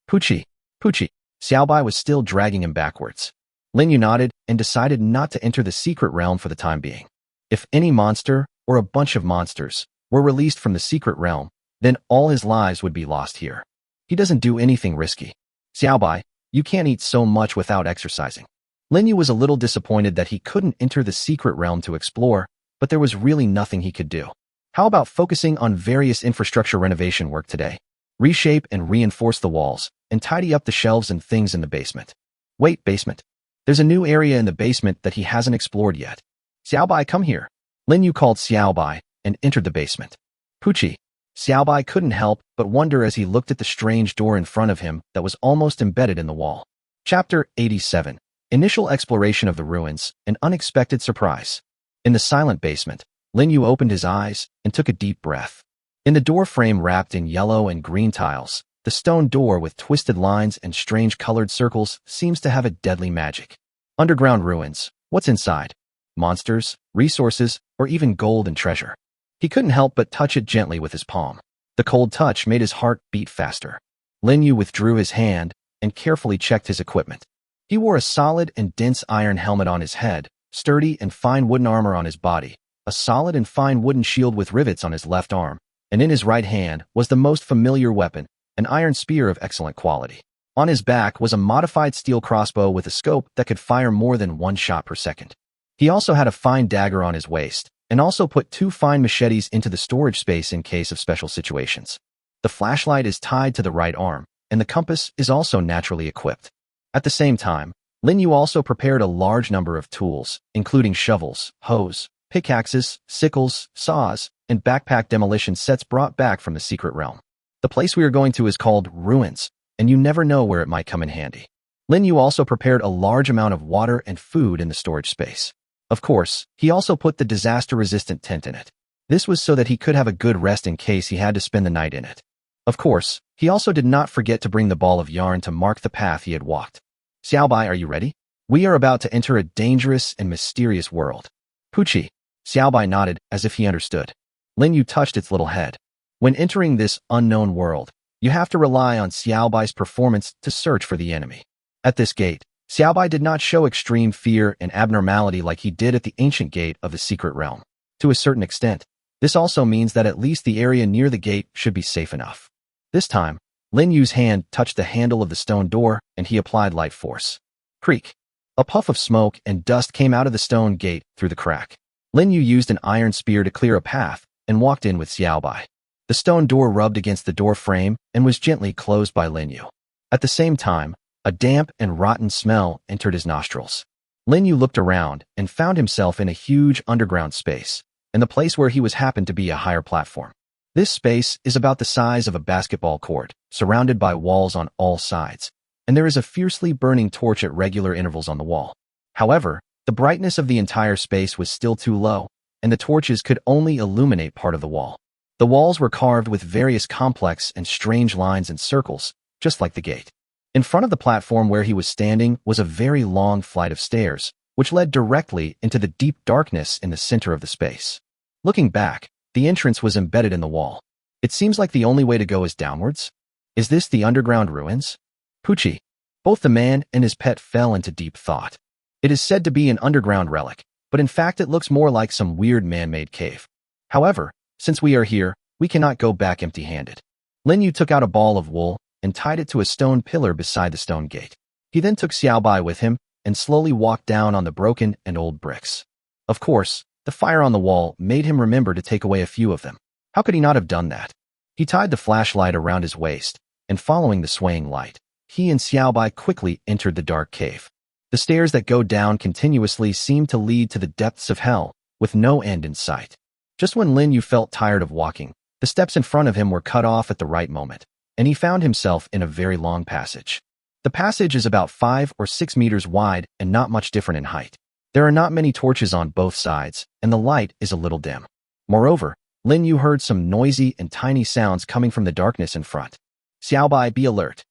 Puchi, Puchi. Xiaobai was still dragging him backwards. Lin Yu nodded and decided not to enter the secret realm for the time being. If any monster, or a bunch of monsters, were released from the secret realm, then all his lives would be lost here. He doesn't do anything risky. Xiaobai, you can't eat so much without exercising. Lin Yu was a little disappointed that he couldn't enter the secret realm to explore, but there was really nothing he could do. How about focusing on various infrastructure renovation work today? Reshape and reinforce the walls, and tidy up the shelves and things in the basement. Wait, basement. There's a new area in the basement that he hasn't explored yet. Xiaobai, come here. Lin Yu called Xiaobai and entered the basement. Puchi, Xiaobai couldn't help but wonder as he looked at the strange door in front of him that was almost embedded in the wall. Chapter 87. Initial exploration of the ruins, an unexpected surprise. In the silent basement, Lin Yu opened his eyes and took a deep breath. In the door frame wrapped in yellow and green tiles, the stone door with twisted lines and strange colored circles seems to have a deadly magic. Underground ruins. What's inside? Monsters, resources, or even gold and treasure? He couldn't help but touch it gently with his palm. The cold touch made his heart beat faster. Lin Yu withdrew his hand and carefully checked his equipment. He wore a solid and dense iron helmet on his head, sturdy and fine wooden armor on his body, a solid and fine wooden shield with rivets on his left arm, and in his right hand was the most familiar weapon, an iron spear of excellent quality. On his back was a modified steel crossbow with a scope that could fire more than one shot per second. He also had a fine dagger on his waist, and also put 2 fine machetes into the storage space in case of special situations. The flashlight is tied to the right arm, and the compass is also naturally equipped. At the same time, Lin Yu also prepared a large number of tools, including shovels, hoes, pickaxes, sickles, saws, and backpack demolition sets brought back from the secret realm. The place we are going to is called Ruins, and you never know where it might come in handy. Lin Yu also prepared a large amount of water and food in the storage space. Of course, he also put the disaster-resistant tent in it. This was so that he could have a good rest in case he had to spend the night in it. Of course, he also did not forget to bring the ball of yarn to mark the path he had walked. Xiaobai, are you ready? We are about to enter a dangerous and mysterious world. Puchi. Xiaobai nodded as if he understood. Lin Yu touched its little head. When entering this unknown world, you have to rely on Xiaobai's performance to search for the enemy. At this gate, Xiaobai did not show extreme fear and abnormality like he did at the ancient gate of the secret realm. To a certain extent, this also means that at least the area near the gate should be safe enough. This time, Lin Yu's hand touched the handle of the stone door and he applied light force. Creak. A puff of smoke and dust came out of the stone gate through the crack. Lin Yu used an iron spear to clear a path and walked in with Xiaobai. The stone door rubbed against the door frame and was gently closed by Lin Yu. At the same time, a damp and rotten smell entered his nostrils. Lin Yu looked around and found himself in a huge underground space, and the place where he was happened to be a higher platform. This space is about the size of a basketball court, surrounded by walls on all sides, and there is a fiercely burning torch at regular intervals on the wall. However, the brightness of the entire space was still too low, and the torches could only illuminate part of the wall. The walls were carved with various complex and strange lines and circles, just like the gate. In front of the platform where he was standing was a very long flight of stairs, which led directly into the deep darkness in the center of the space. Looking back, the entrance was embedded in the wall. It seems like the only way to go is downwards. Is this the underground ruins? Puchi. Both the man and his pet fell into deep thought. It is said to be an underground relic, but in fact it looks more like some weird man-made cave. However, since we are here, we cannot go back empty-handed. Lin Yu took out a ball of wool and tied it to a stone pillar beside the stone gate. He then took Xiaobai with him and slowly walked down on the broken and old bricks. Of course, the fire on the wall made him remember to take away a few of them. How could he not have done that? He tied the flashlight around his waist, and following the swaying light, he and Xiaobai quickly entered the dark cave. The stairs that go down continuously seemed to lead to the depths of hell, with no end in sight. Just when Lin Yu felt tired of walking, the steps in front of him were cut off at the right moment, and he found himself in a very long passage. The passage is about 5 or 6 meters wide and not much different in height. There are not many torches on both sides, and the light is a little dim. Moreover, Lin Yu heard some noisy and tiny sounds coming from the darkness in front. Xiaobai, be alert.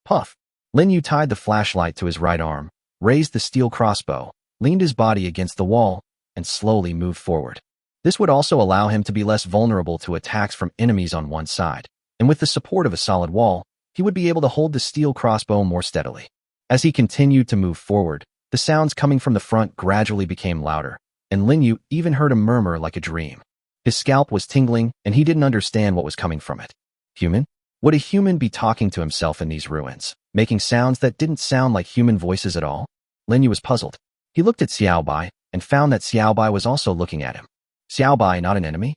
Puff. Lin Yu tied the flashlight to his right arm, raised the steel crossbow, leaned his body against the wall, and slowly moved forward. This would also allow him to be less vulnerable to attacks from enemies on one side, and with the support of a solid wall, he would be able to hold the steel crossbow more steadily. As he continued to move forward, the sounds coming from the front gradually became louder, and Lin Yu even heard a murmur like a dream. His scalp was tingling, and he didn't understand what was coming from it. Human? Would a human be talking to himself in these ruins, making sounds that didn't sound like human voices at all? Lin Yu was puzzled. He looked at Xiaobai, and found that Xiaobai was also looking at him. Xiaobai, not an enemy?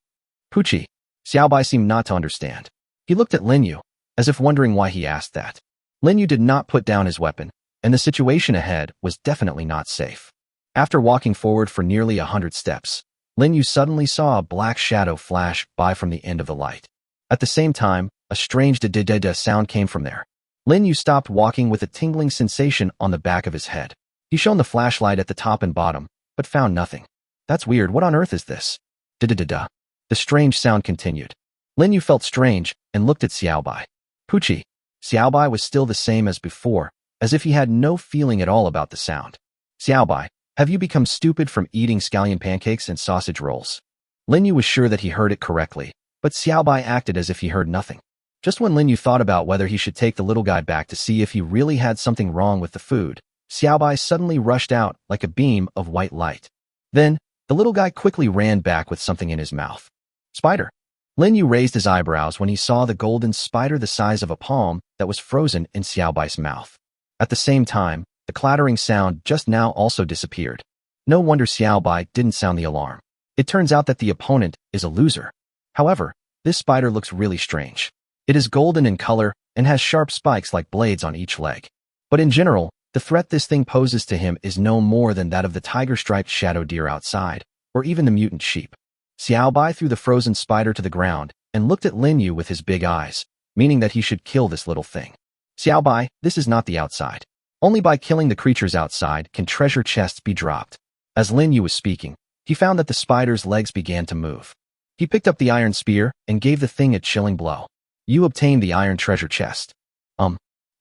Puchi. Xiaobai seemed not to understand. He looked at Lin Yu, as if wondering why he asked that. Lin Yu did not put down his weapon, and the situation ahead was definitely not safe. After walking forward for nearly 100 steps, Lin Yu suddenly saw a black shadow flash by from the end of the light. At the same time, a strange da-da-da-da sound came from there. Lin Yu stopped walking with a tingling sensation on the back of his head. He shone the flashlight at the top and bottom, but found nothing. That's weird. What on earth is this? Da-da-da-da. The strange sound continued. Lin Yu felt strange and looked at Xiaobai. Pucci. Xiaobai was still the same as before, as if he had no feeling at all about the sound. Xiaobai, have you become stupid from eating scallion pancakes and sausage rolls? Lin Yu was sure that he heard it correctly, but Xiaobai acted as if he heard nothing. Just when Lin Yu thought about whether he should take the little guy back to see if he really had something wrong with the food, Xiaobai suddenly rushed out like a beam of white light. Then, the little guy quickly ran back with something in his mouth. Spider. Lin Yu raised his eyebrows when he saw the golden spider the size of a palm that was frozen in Xiaobai's mouth. At the same time, the clattering sound just now also disappeared. No wonder Xiaobai didn't sound the alarm. It turns out that the opponent is a loser. However, this spider looks really strange. It is golden in color and has sharp spikes like blades on each leg. But in general, the threat this thing poses to him is no more than that of the tiger-striped shadow deer outside, or even the mutant sheep. Xiaobai threw the frozen spider to the ground and looked at Lin Yu with his big eyes, meaning that he should kill this little thing. Xiaobai, this is not the outside. Only by killing the creatures outside can treasure chests be dropped. As Lin Yu was speaking, he found that the spider's legs began to move. He picked up the iron spear and gave the thing a chilling blow. You obtained the iron treasure chest.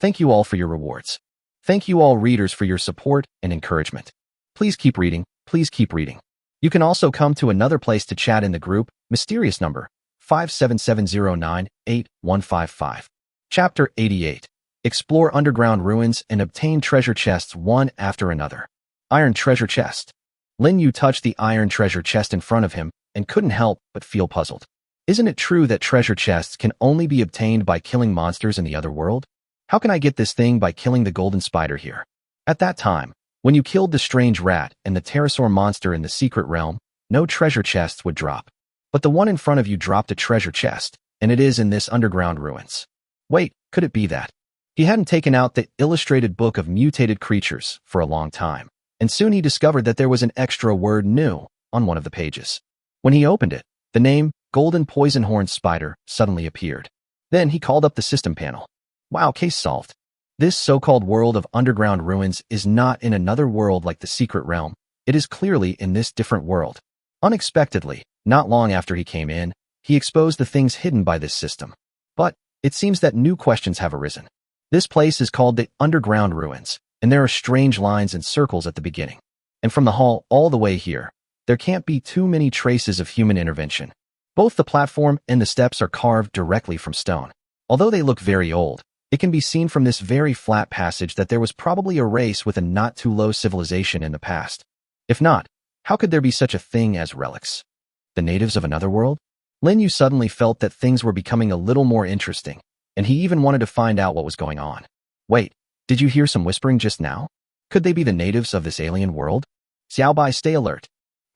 Thank you all for your rewards. Thank you all readers for your support and encouragement. Please keep reading, please keep reading. You can also come to another place to chat in the group, mysterious number 577098155. Chapter 88. Explore underground ruins and obtain treasure chests one after another. Iron treasure chest. Lin Yu touched the iron treasure chest in front of him and couldn't help but feel puzzled. Isn't it true that treasure chests can only be obtained by killing monsters in the other world? How can I get this thing by killing the golden spider here? At that time, when you killed the strange rat and the pterosaur monster in the secret realm, no treasure chests would drop. But the one in front of you dropped a treasure chest, and it is in this underground ruins. Wait, could it be that? He hadn't taken out the illustrated book of mutated creatures for a long time, and soon he discovered that there was an extra word new on one of the pages. When he opened it, the name Golden Poisonhorn Spider suddenly appeared. Then he called up the system panel. Wow, case solved. This so-called world of underground ruins is not in another world like the secret realm. It is clearly in this different world. Unexpectedly, not long after he came in, he exposed the things hidden by this system. But it seems that new questions have arisen. This place is called the underground ruins, and there are strange lines and circles at the beginning. And from the hall all the way here, there can't be too many traces of human intervention. Both the platform and the steps are carved directly from stone. Although they look very old, it can be seen from this very flat passage that there was probably a race with a not-too-low civilization in the past. If not, how could there be such a thing as relics? The natives of another world? Lin Yu suddenly felt that things were becoming a little more interesting, and he even wanted to find out what was going on. Wait, did you hear some whispering just now? Could they be the natives of this alien world? Xiaobai, stay alert.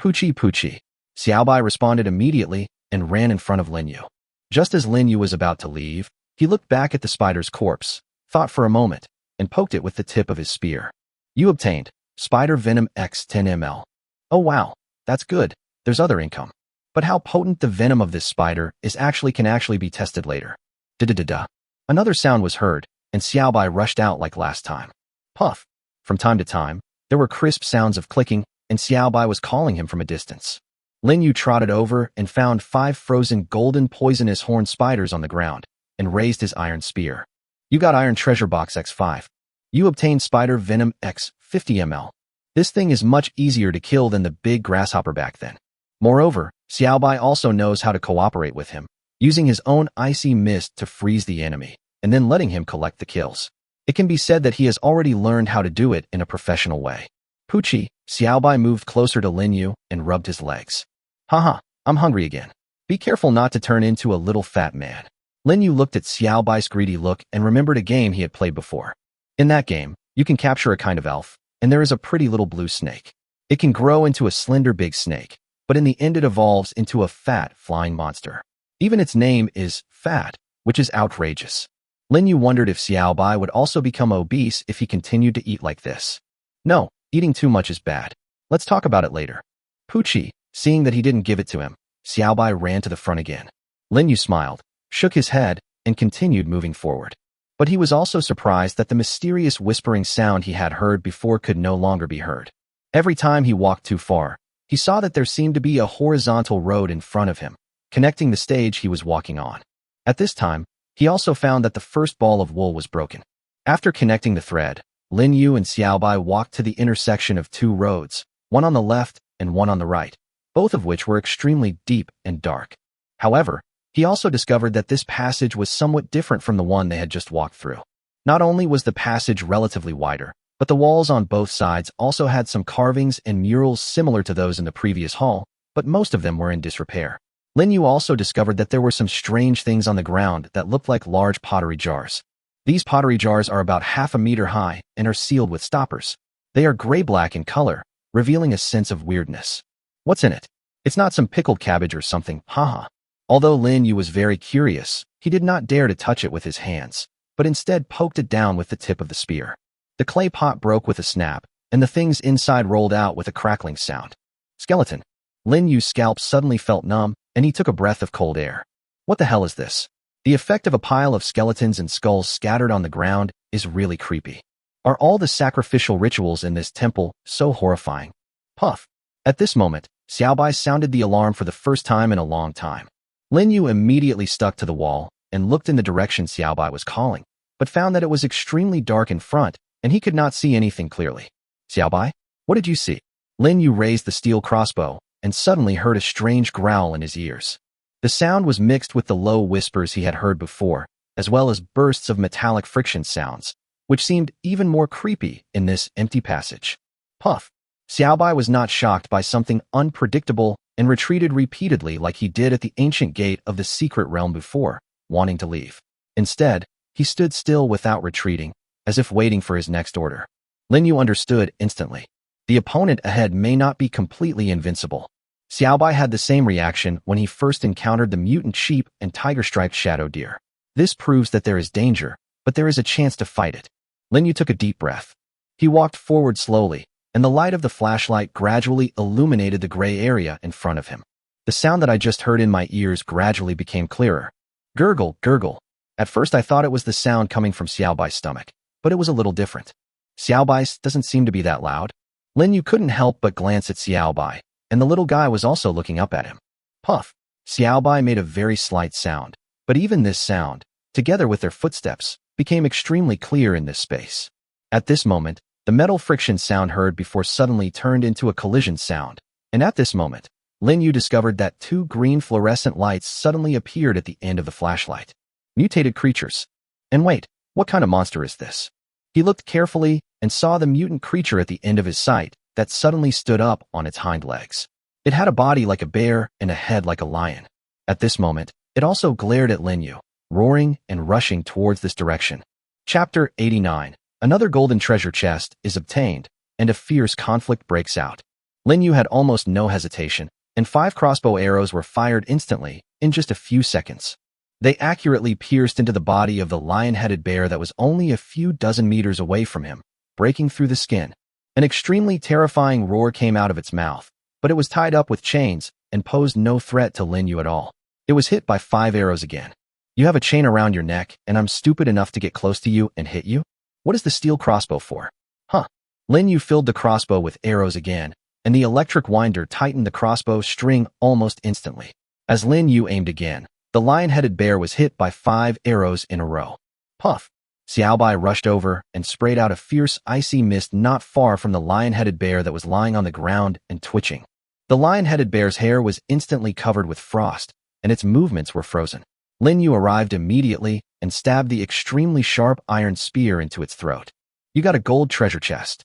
Pucci, Pucci. Xiaobai responded immediately and ran in front of Lin Yu. Just as Lin Yu was about to leave, he looked back at the spider's corpse, thought for a moment, and poked it with the tip of his spear. You obtained Spider Venom X 10 ml. Oh wow, that's good. There's other income. But how potent the venom of this spider can actually be tested later. Da-da-da-da. Another sound was heard, and Xiaobai rushed out like last time. Puff. From time to time, there were crisp sounds of clicking, and Xiaobai was calling him from a distance. Lin Yu trotted over and found 5 frozen golden poisonous horned spiders on the ground, and raised his iron spear. You got Iron Treasure Box X5. You obtained Spider Venom X 50 ml. This thing is much easier to kill than the big grasshopper back then. Moreover, Xiaobai also knows how to cooperate with him, using his own icy mist to freeze the enemy, and then letting him collect the kills. It can be said that he has already learned how to do it in a professional way. Pucci, Xiaobai moved closer to Lin Yu and rubbed his legs. Haha, I'm hungry again. Be careful not to turn into a little fat man. Lin Yu looked at Xiaobai's greedy look and remembered a game he had played before. In that game, you can capture a kind of elf, and there is a pretty little blue snake. It can grow into a slender big snake, but in the end it evolves into a fat flying monster. Even its name is Fat, which is outrageous. Lin Yu wondered if Xiaobai would also become obese if he continued to eat like this. No, eating too much is bad. Let's talk about it later. Pucci, seeing that he didn't give it to him, Xiaobai ran to the front again. Lin Yu smiled. shook his head, and continued moving forward. But he was also surprised that the mysterious whispering sound he had heard before could no longer be heard. Every time he walked too far, he saw that there seemed to be a horizontal road in front of him, connecting the stage he was walking on. At this time, he also found that the first ball of wool was broken. After connecting the thread, Lin Yu and Xiaobai walked to the intersection of two roads, one on the left and one on the right, both of which were extremely deep and dark. However, he also discovered that this passage was somewhat different from the one they had just walked through. Not only was the passage relatively wider, but the walls on both sides also had some carvings and murals similar to those in the previous hall, but most of them were in disrepair. Lin Yu also discovered that there were some strange things on the ground that looked like large pottery jars. These pottery jars are about half a meter high and are sealed with stoppers. They are gray-black in color, revealing a sense of weirdness. What's in it? It's not some pickled cabbage or something, haha. Although Lin Yu was very curious, he did not dare to touch it with his hands, but instead poked it down with the tip of the spear. The clay pot broke with a snap, and the things inside rolled out with a crackling sound. Skeleton. Lin Yu's scalp suddenly felt numb, and he took a breath of cold air. What the hell is this? The effect of a pile of skeletons and skulls scattered on the ground is really creepy. Are all the sacrificial rituals in this temple so horrifying? Puff. At this moment, Xiaobai sounded the alarm for the first time in a long time. Lin Yu immediately stuck to the wall and looked in the direction Xiaobai was calling, but found that it was extremely dark in front, and he could not see anything clearly. Xiaobai, what did you see? Lin Yu raised the steel crossbow and suddenly heard a strange growl in his ears. The sound was mixed with the low whispers he had heard before, as well as bursts of metallic friction sounds, which seemed even more creepy in this empty passage. Puff. Xiaobai was not shocked by something unpredictable and retreated repeatedly like he did at the ancient gate of the secret realm before, wanting to leave. Instead, he stood still without retreating, as if waiting for his next order. Lin Yu understood instantly. The opponent ahead may not be completely invincible. Xiaobai had the same reaction when he first encountered the mutant sheep and tiger-striped shadow deer. This proves that there is danger, but there is a chance to fight it. Lin Yu took a deep breath. He walked forward slowly, and the light of the flashlight gradually illuminated the gray area in front of him. The sound that I just heard in my ears gradually became clearer. Gurgle, gurgle. At first I thought it was the sound coming from Xiaobai's stomach, but it was a little different. Xiaobai's doesn't seem to be that loud. Lin Yu couldn't help but glance at Xiaobai, and the little guy was also looking up at him. Puff. Xiaobai made a very slight sound, but even this sound, together with their footsteps, became extremely clear in this space. At this moment, the metal friction sound heard before suddenly turned into a collision sound, and at this moment, Lin Yu discovered that two green fluorescent lights suddenly appeared at the end of the flashlight. Mutated creatures. And wait, what kind of monster is this? He looked carefully and saw the mutant creature at the end of his sight that suddenly stood up on its hind legs. It had a body like a bear and a head like a lion. At this moment, it also glared at Lin Yu, roaring and rushing towards this direction. Chapter 89. Another golden treasure chest is obtained, and a fierce conflict breaks out. Lin Yu had almost no hesitation, and 5 crossbow arrows were fired instantly, in just a few seconds. They accurately pierced into the body of the lion-headed bear that was only a few dozen meters away from him, breaking through the skin. An extremely terrifying roar came out of its mouth, but it was tied up with chains and posed no threat to Lin Yu at all. It was hit by 5 arrows again. You have a chain around your neck, and I'm stupid enough to get close to you and hit you? What is the steel crossbow for? Huh. Lin Yu filled the crossbow with arrows again, and the electric winder tightened the crossbow string almost instantly. As Lin Yu aimed again, the lion-headed bear was hit by 5 arrows in a row. Puff. Xiaobai rushed over and sprayed out a fierce icy mist not far from the lion-headed bear that was lying on the ground and twitching. The lion-headed bear's hair was instantly covered with frost, and its movements were frozen. Lin Yu arrived immediately and stabbed the extremely sharp iron spear into its throat. You got a gold treasure chest.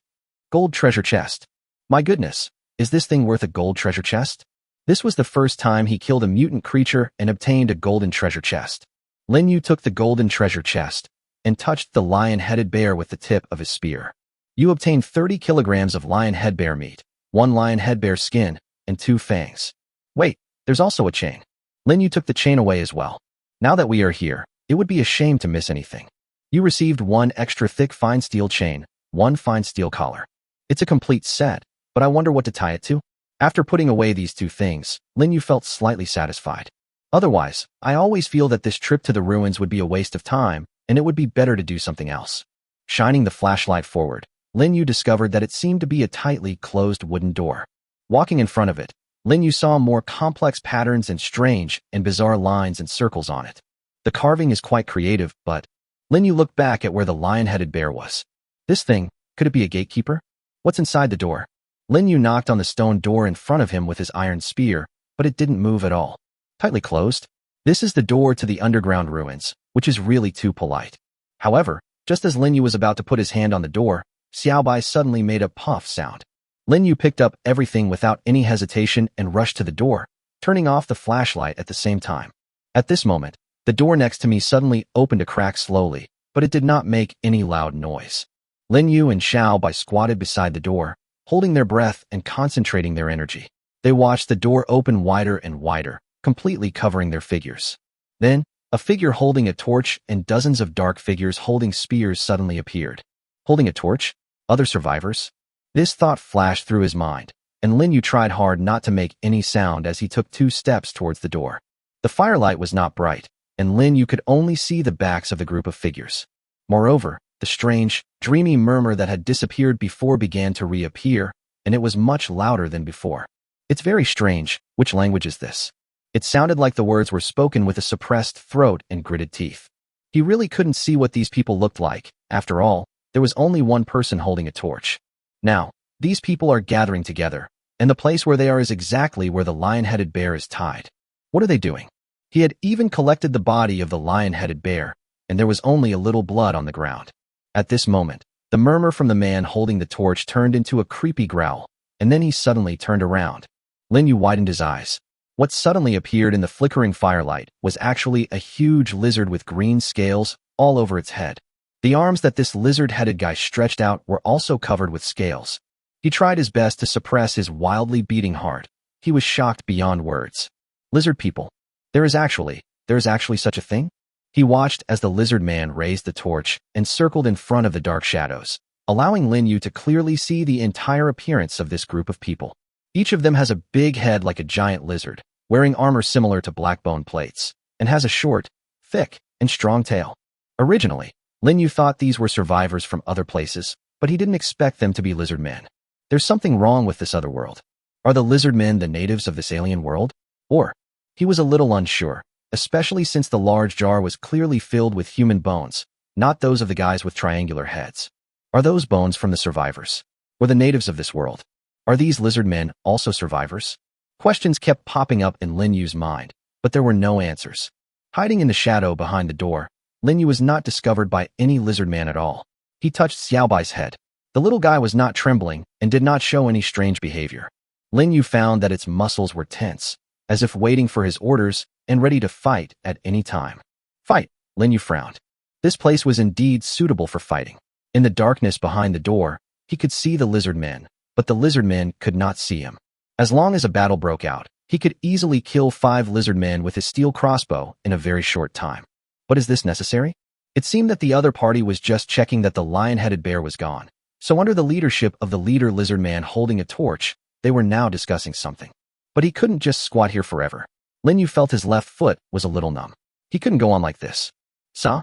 Gold treasure chest. My goodness, is this thing worth a gold treasure chest? This was the first time he killed a mutant creature and obtained a golden treasure chest. Lin Yu took the golden treasure chest and touched the lion-headed bear with the tip of his spear. You obtained 30 kilograms of lion-head bear meat, 1 lion-head bear skin, and 2 fangs. Wait, there's also a chain. Lin Yu took the chain away as well. Now that we are here, it would be a shame to miss anything. You received 1 extra thick fine steel chain, 1 fine steel collar. It's a complete set, but I wonder what to tie it to? After putting away these 2 things, Lin Yu felt slightly satisfied. Otherwise, I always feel that this trip to the ruins would be a waste of time, and it would be better to do something else. Shining the flashlight forward, Lin Yu discovered that it seemed to be a tightly closed wooden door. Walking in front of it, Lin Yu saw more complex patterns and strange and bizarre lines and circles on it. The carving is quite creative, but Lin Yu looked back at where the lion-headed bear was. This thing, could it be a gatekeeper? What's inside the door? Lin Yu knocked on the stone door in front of him with his iron spear, but it didn't move at all. Tightly closed? This is the door to the underground ruins, which is really too polite. However, just as Lin Yu was about to put his hand on the door, Xiaobai suddenly made a puff sound. Lin Yu picked up everything without any hesitation and rushed to the door, turning off the flashlight at the same time. At this moment, the door next to me suddenly opened a crack slowly, but it did not make any loud noise. Lin Yu and Xiaobai squatted beside the door, holding their breath and concentrating their energy. They watched the door open wider and wider, completely covering their figures. Then, a figure holding a torch and dozens of dark figures holding spears suddenly appeared. Holding a torch? Other survivors? This thought flashed through his mind, and Lin Yu tried hard not to make any sound as he took 2 steps towards the door. The firelight was not bright, and Lin Yu could only see the backs of the group of figures. Moreover, the strange, dreamy murmur that had disappeared before began to reappear, and it was much louder than before. It's very strange. Which language is this? It sounded like the words were spoken with a suppressed throat and gritted teeth. He really couldn't see what these people looked like. After all, there was only one person holding a torch. Now, these people are gathering together, and the place where they are is exactly where the lion-headed bear is tied. What are they doing? He had even collected the body of the lion-headed bear, and there was only a little blood on the ground. At this moment, the murmur from the man holding the torch turned into a creepy growl, and then he suddenly turned around. Lin Yu widened his eyes. What suddenly appeared in the flickering firelight was actually a huge lizard with green scales all over its head. The arms that this lizard-headed guy stretched out were also covered with scales. He tried his best to suppress his wildly beating heart. He was shocked beyond words. Lizard people. There is actually such a thing? He watched as the lizard man raised the torch and circled in front of the dark shadows, allowing Lin Yu to clearly see the entire appearance of this group of people. Each of them has a big head like a giant lizard, wearing armor similar to black bone plates, and has a short, thick, and strong tail. Originally, Lin Yu thought these were survivors from other places, but he didn't expect them to be lizard men. There's something wrong with this other world. Are the lizard men the natives of this alien world? Or? He was a little unsure, especially since the large jar was clearly filled with human bones, not those of the guys with triangular heads. Are those bones from the survivors? Or the natives of this world? Are these lizard men also survivors? Questions kept popping up in Lin Yu's mind, but there were no answers. Hiding in the shadow behind the door, Lin Yu was not discovered by any lizard man at all. He touched Xiaobai's head. The little guy was not trembling and did not show any strange behavior. Lin Yu found that its muscles were tense, as if waiting for his orders and ready to fight at any time. Fight, Lin Yu frowned. This place was indeed suitable for fighting. In the darkness behind the door, he could see the lizard men, but the lizard men could not see him. As long as a battle broke out, he could easily kill 5 lizard men with his steel crossbow in a very short time. But is this necessary? It seemed that the other party was just checking that the lion-headed bear was gone. So under the leadership of the leader lizard man holding a torch, they were now discussing something. But he couldn't just squat here forever. Lin Yu felt his left foot was a little numb. He couldn't go on like this. Sa.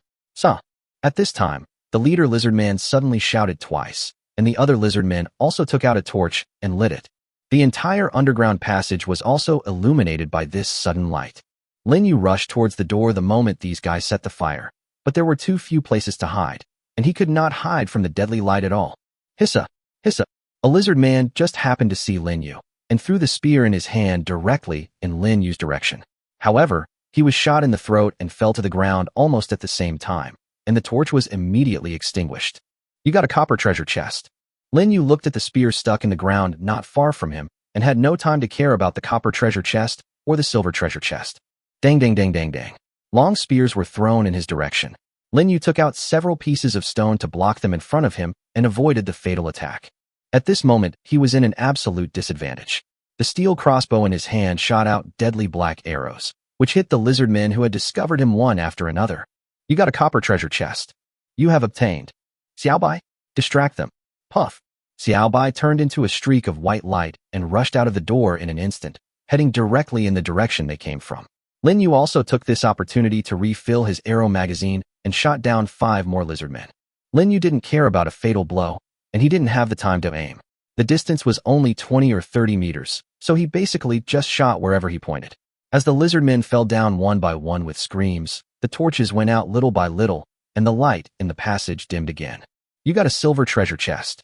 At this time, the leader lizard man suddenly shouted twice, and the other lizard men also took out a torch and lit it. The entire underground passage was also illuminated by this sudden light. Lin Yu rushed towards the door the moment these guys set the fire, but there were too few places to hide, and he could not hide from the deadly light at all. Hissa! A lizard man just happened to see Lin Yu, and threw the spear in his hand directly in Lin Yu's direction. However, he was shot in the throat and fell to the ground almost at the same time, and the torch was immediately extinguished. You got a copper treasure chest. Lin Yu looked at the spear stuck in the ground not far from him, and had no time to care about the copper treasure chest or the silver treasure chest. Dang. Long spears were thrown in his direction. Lin Yu took out several pieces of stone to block them in front of him and avoided the fatal attack. At this moment, he was in an absolute disadvantage. The steel crossbow in his hand shot out deadly black arrows, which hit the lizard men who had discovered him one after another. You got a copper treasure chest. You have obtained. Xiaobai, distract them. Puff. Xiaobai turned into a streak of white light and rushed out of the door in an instant, heading directly in the direction they came from. Lin Yu also took this opportunity to refill his arrow magazine and shot down 5 more lizardmen. Lin Yu didn't care about a fatal blow, and he didn't have the time to aim. The distance was only 20 or 30 meters, so he basically just shot wherever he pointed. As the lizardmen fell down one by one with screams, the torches went out little by little, and the light in the passage dimmed again. You got a silver treasure chest.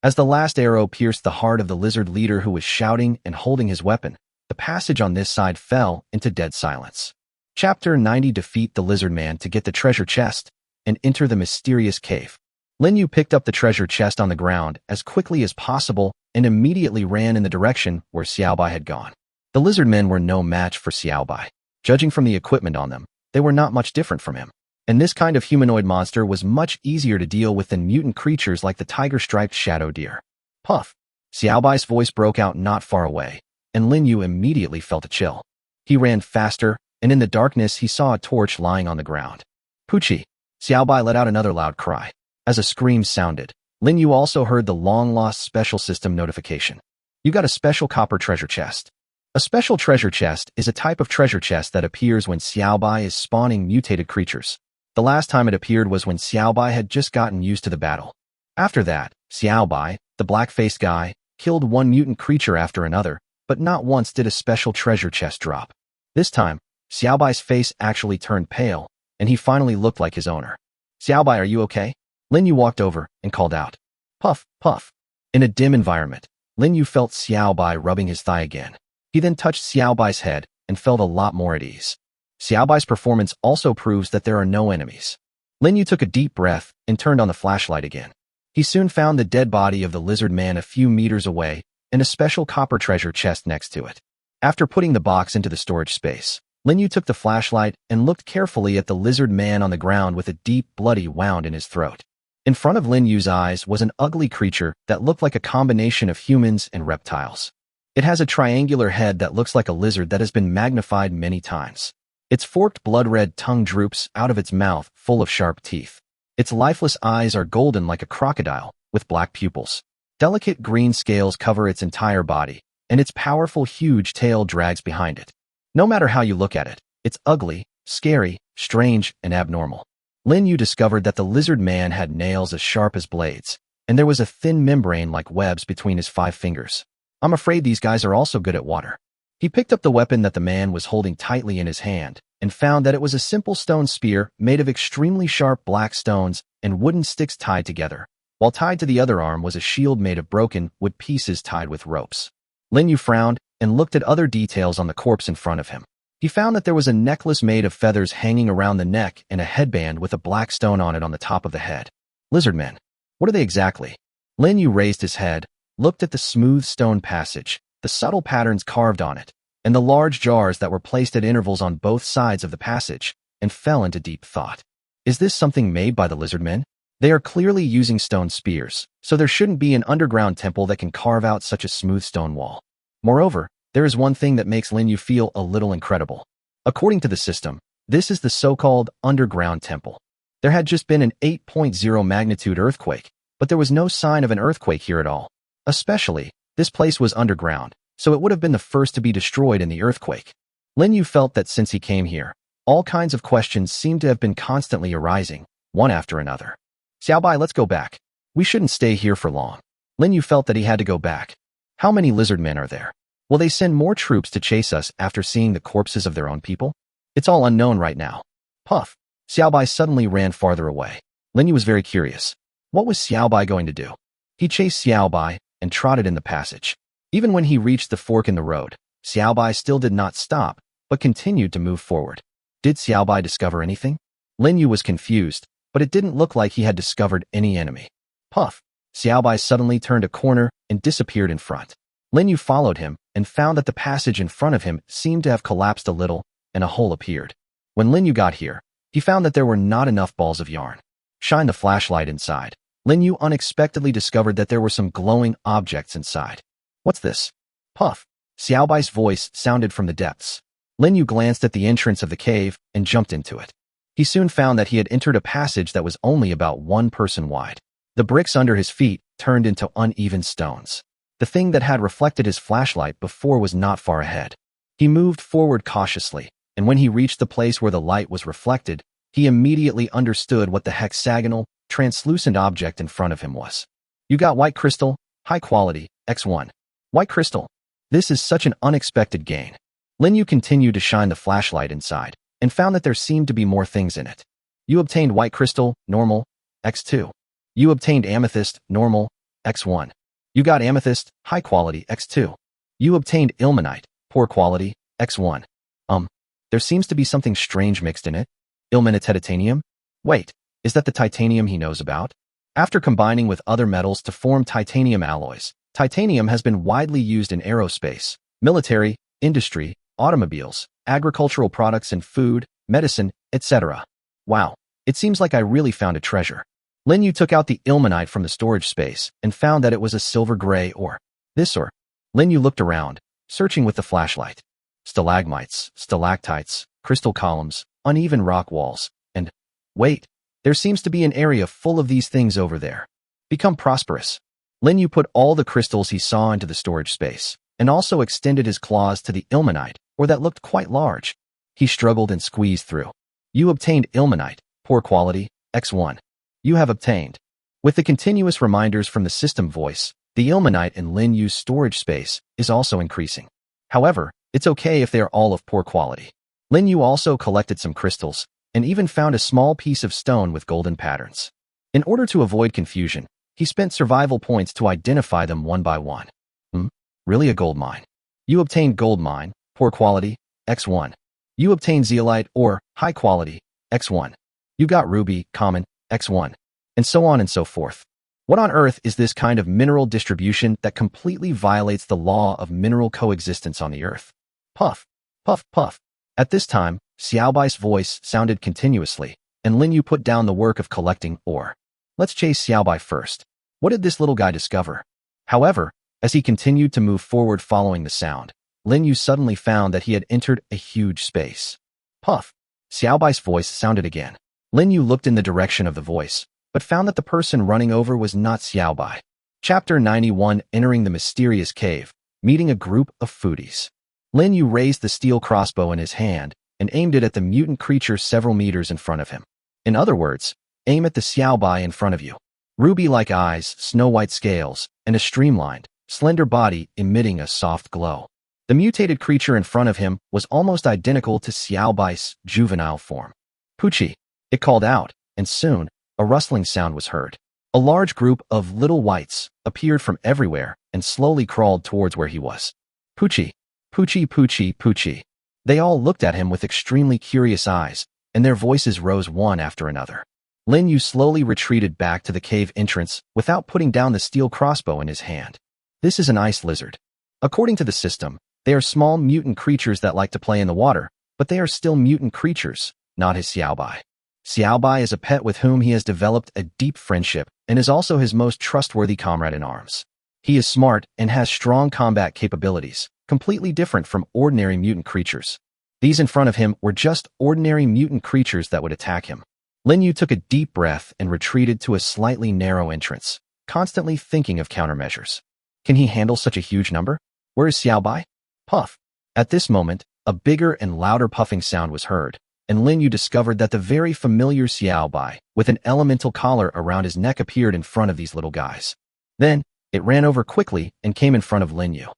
As the last arrow pierced the heart of the lizard leader who was shouting and holding his weapon, the passage on this side fell into dead silence. Chapter 90. Defeat the lizard man to get the treasure chest and enter the mysterious cave. Lin Yu picked up the treasure chest on the ground as quickly as possible and immediately ran in the direction where Xiaobai had gone. The lizard men were no match for Xiaobai. Judging from the equipment on them, they were not much different from him. And this kind of humanoid monster was much easier to deal with than mutant creatures like the tiger-striped shadow deer. Puff! Xiaobai's voice broke out not far away, and Lin Yu immediately felt a chill. He ran faster, and in the darkness he saw a torch lying on the ground. Poochie! Xiaobai let out another loud cry. As a scream sounded, Lin Yu also heard the long-lost special system notification. You got a special copper treasure chest. A special treasure chest is a type of treasure chest that appears when Xiaobai is spawning mutated creatures. The last time it appeared was when Xiaobai had just gotten used to the battle. After that, Xiaobai, the black-faced guy, killed one mutant creature after another, but not once did a special treasure chest drop. This time, Xiaobai's face actually turned pale, and he finally looked like his owner. Xiaobai, are you okay? Lin Yu walked over and called out. Puff, puff. In a dim environment, Lin Yu felt Xiaobai rubbing his thigh again. He then touched Xiaobai's head and felt a lot more at ease. Xiaobai's performance also proves that there are no enemies. Lin Yu took a deep breath and turned on the flashlight again. He soon found the dead body of the lizard man a few meters away and a special copper treasure chest next to it. After putting the box into the storage space, Lin Yu took the flashlight and looked carefully at the lizard man on the ground with a deep, bloody wound in his throat. In front of Lin Yu's eyes was an ugly creature that looked like a combination of humans and reptiles. It has a triangular head that looks like a lizard that has been magnified many times. Its forked blood-red tongue droops out of its mouth full of sharp teeth. Its lifeless eyes are golden like a crocodile, with black pupils. Delicate green scales cover its entire body, and its powerful huge tail drags behind it. No matter how you look at it, it's ugly, scary, strange, and abnormal. Lin Yu discovered that the lizard man had nails as sharp as blades, and there was a thin membrane like webs between his 5 fingers. I'm afraid these guys are also good at water. He picked up the weapon that the man was holding tightly in his hand and found that it was a simple stone spear made of extremely sharp black stones and wooden sticks tied together, while tied to the other arm was a shield made of broken wood pieces tied with ropes. Lin Yu frowned and looked at other details on the corpse in front of him. He found that there was a necklace made of feathers hanging around the neck and a headband with a black stone on it on the top of the head. Lizardmen. What are they exactly? Lin Yu raised his head, looked at the smooth stone passage, the subtle patterns carved on it, and the large jars that were placed at intervals on both sides of the passage, and fell into deep thought. Is this something made by the lizardmen? They are clearly using stone spears, so there shouldn't be an underground temple that can carve out such a smooth stone wall. Moreover, there is one thing that makes Lin Yu feel a little incredible. According to the system, this is the so-called underground temple. There had just been an 8.0 magnitude earthquake, but there was no sign of an earthquake here at all. Especially, this place was underground, so it would have been the first to be destroyed in the earthquake. Lin Yu felt that since he came here, all kinds of questions seemed to have been constantly arising, one after another. Xiaobai, let's go back. We shouldn't stay here for long. Lin Yu felt that he had to go back. How many lizard men are there? Will they send more troops to chase us after seeing the corpses of their own people? It's all unknown right now. Puff. Xiaobai suddenly ran farther away. Lin Yu was very curious. What was Xiaobai going to do? He chased Xiaobai and trotted in the passage. Even when he reached the fork in the road, Xiaobai still did not stop, but continued to move forward. Did Xiaobai discover anything? Lin Yu was confused, but it didn't look like he had discovered any enemy. Puff. Xiaobai suddenly turned a corner and disappeared in front. Lin Yu followed him and found that the passage in front of him seemed to have collapsed a little, and a hole appeared. When Lin Yu got here, he found that there were not enough balls of yarn. Shine the flashlight inside. Lin Yu unexpectedly discovered that there were some glowing objects inside. What's this? Puff. Xiaobai's voice sounded from the depths. Lin Yu glanced at the entrance of the cave and jumped into it. He soon found that he had entered a passage that was only about 1 person wide. The bricks under his feet turned into uneven stones. The thing that had reflected his flashlight before was not far ahead. He moved forward cautiously, and when he reached the place where the light was reflected, he immediately understood what the hexagonal, translucent object in front of him was. You got white crystal, high quality, X1. White crystal. This is such an unexpected gain. Lin Yu continued to shine the flashlight inside, and found that there seemed to be more things in it. You obtained white crystal, normal, X2. You obtained amethyst, normal, X1. You got amethyst, high quality, X2. You obtained ilmenite, poor quality, X1. There seems to be something strange mixed in it. Ilmenite titanium? Wait, is that the titanium he knows about? After combining with other metals to form titanium alloys, titanium has been widely used in aerospace, military, industry, automobiles, agricultural products and food, medicine, etc. Wow, it seems like I really found a treasure. Lin Yu took out the ilmenite from the storage space and found that it was a silver gray ore. Lin Yu looked around, searching with the flashlight. Stalagmites, stalactites, crystal columns, uneven rock walls, and wait, there seems to be an area full of these things over there. Become prosperous. Lin Yu put all the crystals he saw into the storage space, and also extended his claws to the ilmenite, or that looked quite large. He struggled and squeezed through. You obtained ilmenite, poor quality, X1. You have obtained. With the continuous reminders from the system voice, the ilmenite in Lin Yu's storage space is also increasing. However, it's okay if they are all of poor quality. Lin Yu also collected some crystals, and even found a small piece of stone with golden patterns. In order to avoid confusion, he spent survival points to identify them one by one. Really a gold mine. You obtained gold mine, poor quality, X1. You obtained zeolite or high quality, X1. You got ruby, common, X1. And so on and so forth. What on earth is this kind of mineral distribution that completely violates the law of mineral coexistence on the earth? Puff, puff, puff. At this time, Xiaobai's voice sounded continuously, and Lin Yu put down the work of collecting ore. Let's chase Xiaobai first. What did this little guy discover? However, as he continued to move forward following the sound, Lin Yu suddenly found that he had entered a huge space. Puff. Xiaobai's voice sounded again. Lin Yu looked in the direction of the voice, but found that the person running over was not Xiaobai. Chapter 91: Entering the Mysterious Cave, Meeting a Group of Foodies. Lin Yu raised the steel crossbow in his hand and aimed it at the mutant creature several meters in front of him. In other words, aim at the Xiaobai in front of you. Ruby-like eyes, snow-white scales, and a streamlined, slender body emitting a soft glow. The mutated creature in front of him was almost identical to Xiaobai's juvenile form. Puchi! It called out, and soon, a rustling sound was heard. A large group of little whites appeared from everywhere and slowly crawled towards where he was. Puchi! Puchi, Puchi, Puchi. They all looked at him with extremely curious eyes, and their voices rose one after another. Lin Yu slowly retreated back to the cave entrance without putting down the steel crossbow in his hand. This is an ice lizard. According to the system, they are small mutant creatures that like to play in the water, but they are still mutant creatures, not his Xiaobai. Xiaobai is a pet with whom he has developed a deep friendship and is also his most trustworthy comrade in arms. He is smart and has strong combat capabilities, completely different from ordinary mutant creatures. These in front of him were just ordinary mutant creatures that would attack him. Lin Yu took a deep breath and retreated to a slightly narrow entrance, constantly thinking of countermeasures. Can he handle such a huge number? Where is Xiaobai? Puff. At this moment, a bigger and louder puffing sound was heard, and Lin Yu discovered that the very familiar Xiaobai, with an elemental collar around his neck, appeared in front of these little guys. Then, it ran over quickly and came in front of Lin Yu.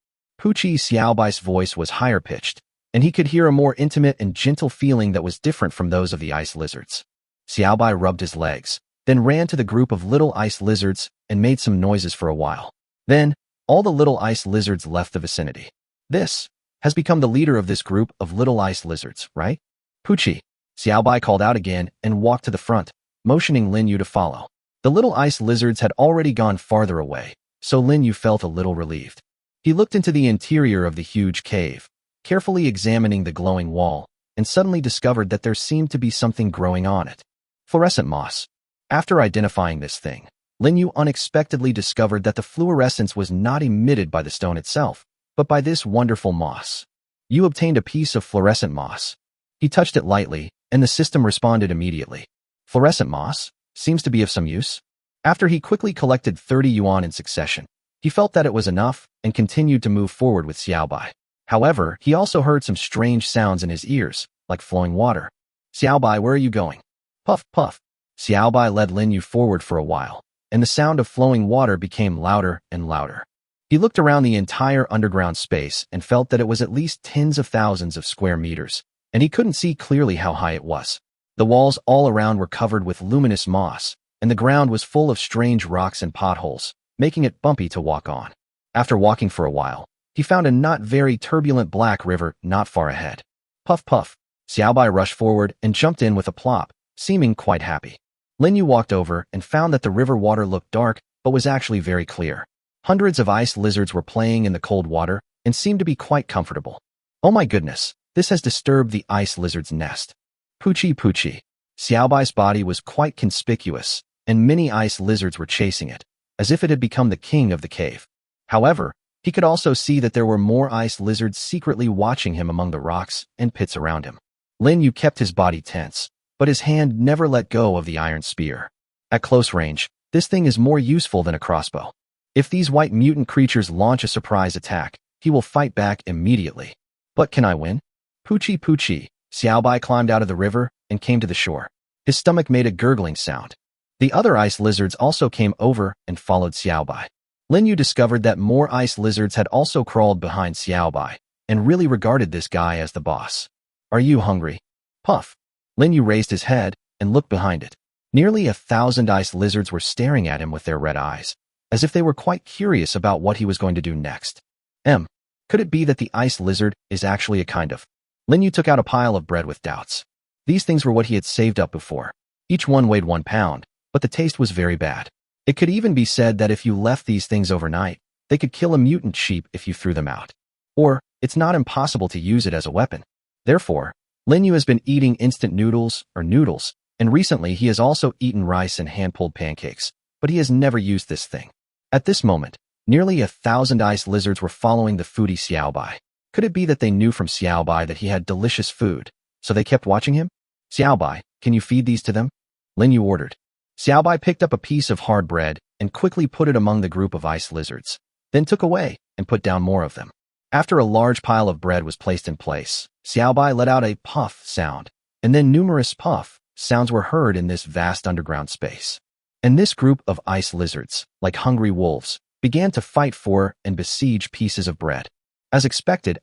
Puchi Xiaobai's voice was higher pitched, and he could hear a more intimate and gentle feeling that was different from those of the ice lizards. Xiaobai rubbed his legs, then ran to the group of little ice lizards and made some noises for a while. Then, all the little ice lizards left the vicinity. This has become the leader of this group of little ice lizards, right? Puchi. Xiaobai called out again and walked to the front, motioning Lin Yu to follow. The little ice lizards had already gone farther away, so Lin Yu felt a little relieved. He looked into the interior of the huge cave, carefully examining the glowing wall, and suddenly discovered that there seemed to be something growing on it. Fluorescent moss. After identifying this thing, Lin Yu unexpectedly discovered that the fluorescence was not emitted by the stone itself, but by this wonderful moss. You obtained a piece of fluorescent moss. He touched it lightly, and the system responded immediately. Fluorescent moss seems to be of some use. After he quickly collected 30 yuan in succession, he felt that it was enough and continued to move forward with Xiaobai. However, he also heard some strange sounds in his ears, like flowing water. Xiaobai, where are you going? Puff, puff. Xiaobai led Lin Yu forward for a while, and the sound of flowing water became louder and louder. He looked around the entire underground space and felt that it was at least tens of thousands of square meters, and he couldn't see clearly how high it was. The walls all around were covered with luminous moss, and the ground was full of strange rocks and potholes, making it bumpy to walk on. After walking for a while, he found a not very turbulent black river not far ahead. Puff, puff. Xiaobai rushed forward and jumped in with a plop, seeming quite happy. Lin Yu walked over and found that the river water looked dark but was actually very clear. Hundreds of ice lizards were playing in the cold water and seemed to be quite comfortable. Oh my goodness, this has disturbed the ice lizard's nest. Poochie poochie. Xiaobai's body was quite conspicuous, and many ice lizards were chasing it, as if it had become the king of the cave. However, he could also see that there were more ice lizards secretly watching him among the rocks and pits around him. Lin Yu kept his body tense, but his hand never let go of the iron spear. At close range, this thing is more useful than a crossbow. If these white mutant creatures launch a surprise attack, he will fight back immediately. But can I win? Poochie poochie. Xiaobai climbed out of the river and came to the shore. His stomach made a gurgling sound. The other ice lizards also came over and followed Xiaobai. Lin Yu discovered that more ice lizards had also crawled behind Xiaobai and really regarded this guy as the boss. Are you hungry? Puff. Lin Yu raised his head and looked behind it. Nearly 1,000 ice lizards were staring at him with their red eyes, as if they were quite curious about what he was going to do next. Could it be that the ice lizard is actually a kind of... Lin Yu took out a pile of bread with doubts. These things were what he had saved up before. Each one weighed 1 pound, but the taste was very bad. It could even be said that if you left these things overnight, they could kill a mutant sheep if you threw them out. Or, it's not impossible to use it as a weapon. Therefore, Lin Yu has been eating instant noodles, and recently he has also eaten rice and hand-pulled pancakes, but he has never used this thing. At this moment, nearly 1,000 ice lizards were following the foodie Xiaobai. Could it be that they knew from Xiaobai that he had delicious food, so they kept watching him? Xiaobai, can you feed these to them? Lin Yu ordered. Xiaobai picked up a piece of hard bread and quickly put it among the group of ice lizards, then took away and put down more of them. After a large pile of bread was placed in place, Xiaobai let out a puff sound, and then numerous puff sounds were heard in this vast underground space. And this group of ice lizards, like hungry wolves, began to fight for and besiege pieces of bread. As expected,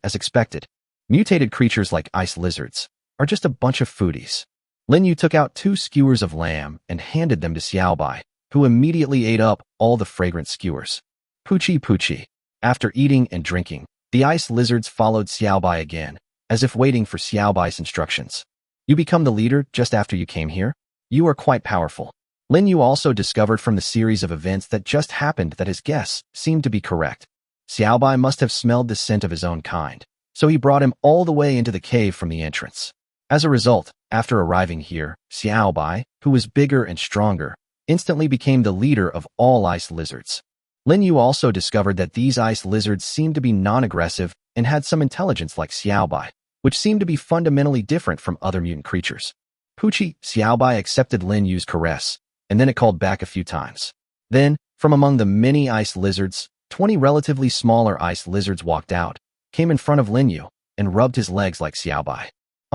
mutated creatures like ice lizards are just a bunch of foodies. Lin Yu took out 2 skewers of lamb and handed them to Xiaobai, who immediately ate up all the fragrant skewers. Poochie poochie. After eating and drinking, the ice lizards followed Xiaobai again, as if waiting for Xiaobai's instructions. You become the leader just after you came here? You are quite powerful. Lin Yu also discovered from the series of events that just happened that his guess seemed to be correct. Xiaobai must have smelled the scent of his own kind, so he brought him all the way into the cave from the entrance. As a result, after arriving here, Xiaobai, who was bigger and stronger, instantly became the leader of all ice lizards. Lin Yu also discovered that these ice lizards seemed to be non-aggressive and had some intelligence like Xiaobai, which seemed to be fundamentally different from other mutant creatures. Poochie, Xiaobai accepted Lin Yu's caress, and then it called back a few times. Then, from among the many ice lizards, 20 relatively smaller ice lizards walked out, came in front of Lin Yu, and rubbed his legs like Xiaobai.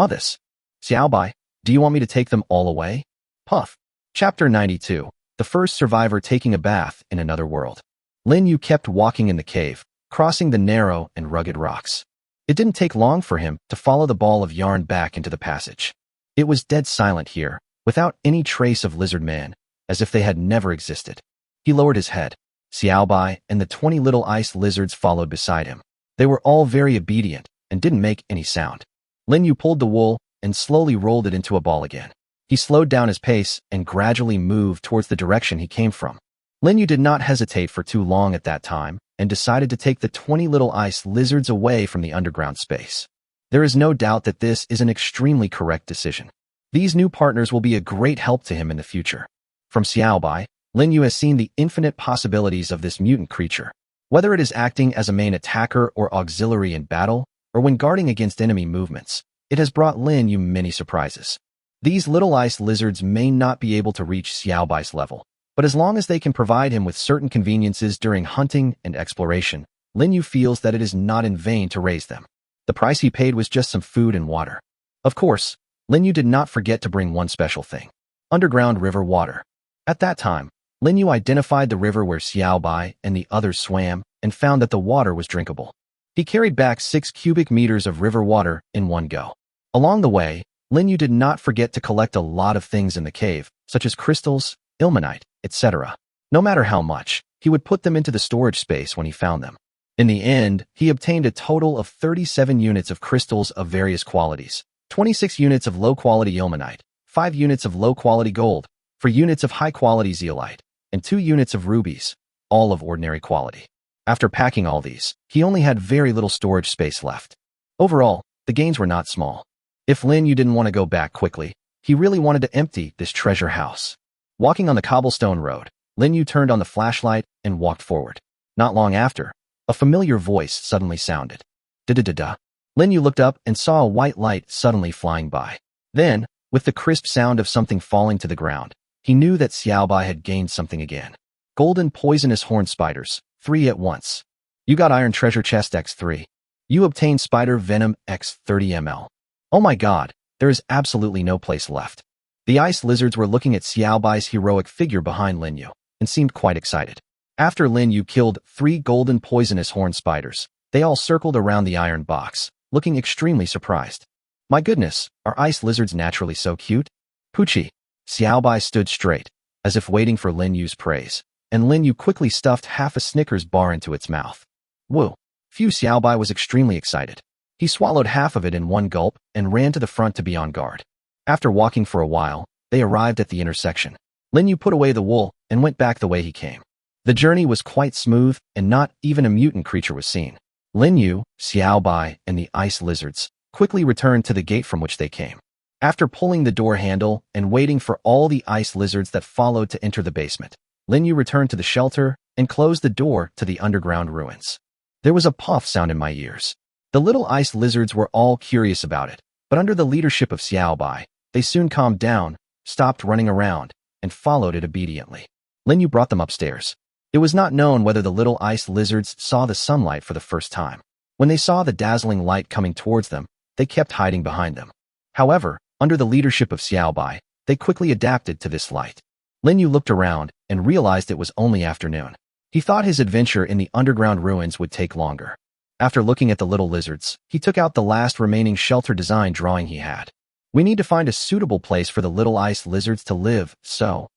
This. Xiaobai, do you want me to take them all away? Puff. Chapter 92. The first survivor taking a bath in another world. Lin Yu kept walking in the cave, crossing the narrow and rugged rocks. It didn't take long for him to follow the ball of yarn back into the passage. It was dead silent here, without any trace of lizard man, as if they had never existed. He lowered his head. Xiaobai and the 20 little ice lizards followed beside him. They were all very obedient and didn't make any sound. Lin Yu pulled the wool and slowly rolled it into a ball again. He slowed down his pace and gradually moved towards the direction he came from. Lin Yu did not hesitate for too long at that time and decided to take the 20 little ice lizards away from the underground space. There is no doubt that this is an extremely correct decision. These new partners will be a great help to him in the future. From Xiaobai, Lin Yu has seen the infinite possibilities of this mutant creature. Whether it is acting as a main attacker or auxiliary in battle, or when guarding against enemy movements, it has brought Lin Yu many surprises. These little ice lizards may not be able to reach Xiaobai's level, but as long as they can provide him with certain conveniences during hunting and exploration, Lin Yu feels that it is not in vain to raise them. The price he paid was just some food and water. Of course, Lin Yu did not forget to bring one special thing: underground river water. At that time, Lin Yu identified the river where Xiao Bai and the others swam and found that the water was drinkable. He carried back 6 cubic meters of river water in one go. Along the way, Lin Yu did not forget to collect a lot of things in the cave, such as crystals, ilmenite, etc. No matter how much, he would put them into the storage space when he found them. In the end, he obtained a total of 37 units of crystals of various qualities, 26 units of low-quality ilmenite, 5 units of low-quality gold, 4 units of high-quality zeolite, and 2 units of rubies, all of ordinary quality. After packing all these, he only had very little storage space left. Overall, the gains were not small. If Lin Yu didn't want to go back quickly, he really wanted to empty this treasure house. Walking on the cobblestone road, Lin Yu turned on the flashlight and walked forward. Not long after, a familiar voice suddenly sounded. Da-da-da-da. Lin Yu looked up and saw a white light suddenly flying by. Then, with the crisp sound of something falling to the ground, he knew that Xiao Bai had gained something again. Golden poisonous horn spiders, 3 at once. You got iron treasure chest X3. You obtained spider venom X 30 ml. Oh my god, there is absolutely no place left. The ice lizards were looking at Xiao Bai's heroic figure behind Lin Yu and seemed quite excited. After Lin Yu killed 3 golden poisonous horn spiders, they all circled around the iron box, looking extremely surprised. My goodness, are ice lizards naturally so cute? Poochie. Xiao Bai stood straight, as if waiting for Lin Yu's praise, and Lin Yu quickly stuffed half a Snickers bar into its mouth. Woo! Phew, Xiao Bai was extremely excited. He swallowed half of it in one gulp and ran to the front to be on guard. After walking for a while, they arrived at the intersection. Lin Yu put away the wool and went back the way he came. The journey was quite smooth and not even a mutant creature was seen. Lin Yu, Xiao Bai, and the ice lizards quickly returned to the gate from which they came. After pulling the door handle and waiting for all the ice lizards that followed to enter the basement, Lin Yu returned to the shelter and closed the door to the underground ruins. There was a puff sound in my ears. The little ice lizards were all curious about it, but under the leadership of Xiao Bai, they soon calmed down, stopped running around, and followed it obediently. Lin Yu brought them upstairs. It was not known whether the little ice lizards saw the sunlight for the first time. When they saw the dazzling light coming towards them, they kept hiding behind them. However, under the leadership of Xiao Bai, they quickly adapted to this light. Lin Yu looked around and realized it was only afternoon. He thought his adventure in the underground ruins would take longer. After looking at the little lizards, he took out the last remaining shelter design drawing he had. We need to find a suitable place for the little ice lizards to live, so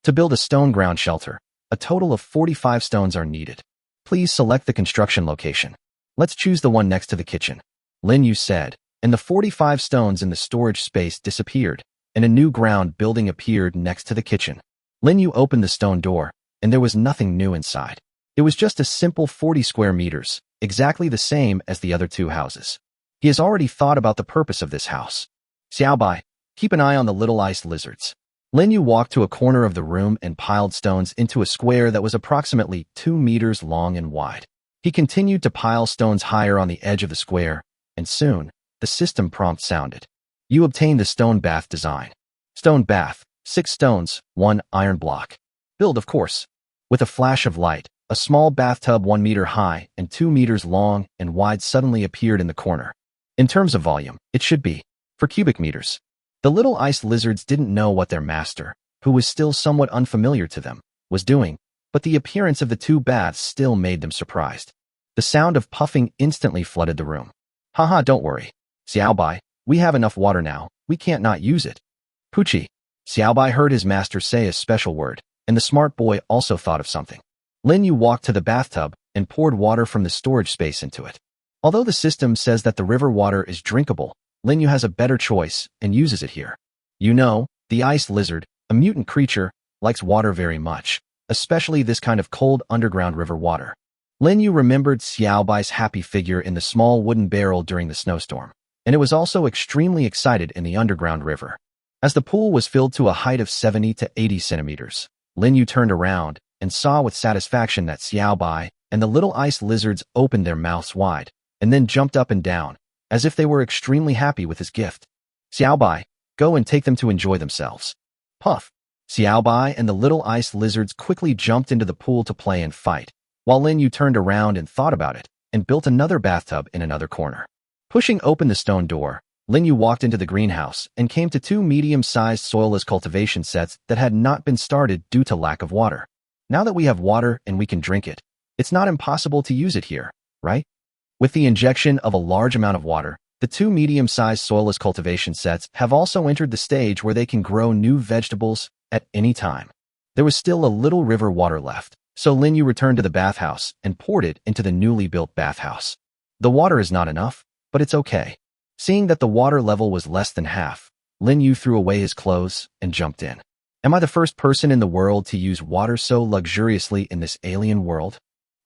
to build a stone ground shelter, a total of 45 stones are needed. Please select the construction location. Let's choose the one next to the kitchen. Lin Yu said, and the 45 stones in the storage space disappeared, and a new ground building appeared next to the kitchen. Lin Yu opened the stone door, and there was nothing new inside. It was just a simple 40 square meters, exactly the same as the other 2 houses. He has already thought about the purpose of this house. Xiao Bai, keep an eye on the little ice lizards. Lin Yu walked to a corner of the room and piled stones into a square that was approximately 2 meters long and wide. He continued to pile stones higher on the edge of the square, and soon, the system prompt sounded. You obtained the stone bath design. Stone bath, 6 stones, 1 iron block. Build, of course. With a flash of light, a small bathtub 1 meter high and 2 meters long and wide suddenly appeared in the corner. In terms of volume, it should be for cubic meters. The little ice lizards didn't know what their master, who was still somewhat unfamiliar to them, was doing, but the appearance of the 2 baths still made them surprised. The sound of puffing instantly flooded the room. Haha, don't worry. Xiao Bai, we have enough water now, we can't not use it. Poochie. Xiao Bai heard his master say a special word, and the smart boy also thought of something. Lin Yu walked to the bathtub and poured water from the storage space into it. Although the system says that the river water is drinkable, Lin Yu has a better choice and uses it here. You know, the ice lizard, a mutant creature, likes water very much, especially this kind of cold underground river water. Lin Yu remembered Xiao Bai's happy figure in the small wooden barrel during the snowstorm, and it was also extremely excited in the underground river. As the pool was filled to a height of 70 to 80 centimeters, Lin Yu turned around and saw with satisfaction that Xiao Bai and the little ice lizards opened their mouths wide and then jumped up and down, as if they were extremely happy with his gift. Xiao Bai, go and take them to enjoy themselves. Puff. Xiao Bai and the little ice lizards quickly jumped into the pool to play and fight, while Lin Yu turned around and thought about it and built another bathtub in another corner. Pushing open the stone door, Lin Yu walked into the greenhouse and came to two medium-sized soilless cultivation sets that had not been started due to lack of water. Now that we have water and we can drink it, it's not impossible to use it here, right? With the injection of a large amount of water, the two medium-sized soilless cultivation sets have also entered the stage where they can grow new vegetables at any time. There was still a little river water left, so Lin Yu returned to the bathhouse and poured it into the newly built bathhouse. The water is not enough, but it's okay. Seeing that the water level was less than half, Lin Yu threw away his clothes and jumped in. Am I the first person in the world to use water so luxuriously in this alien world?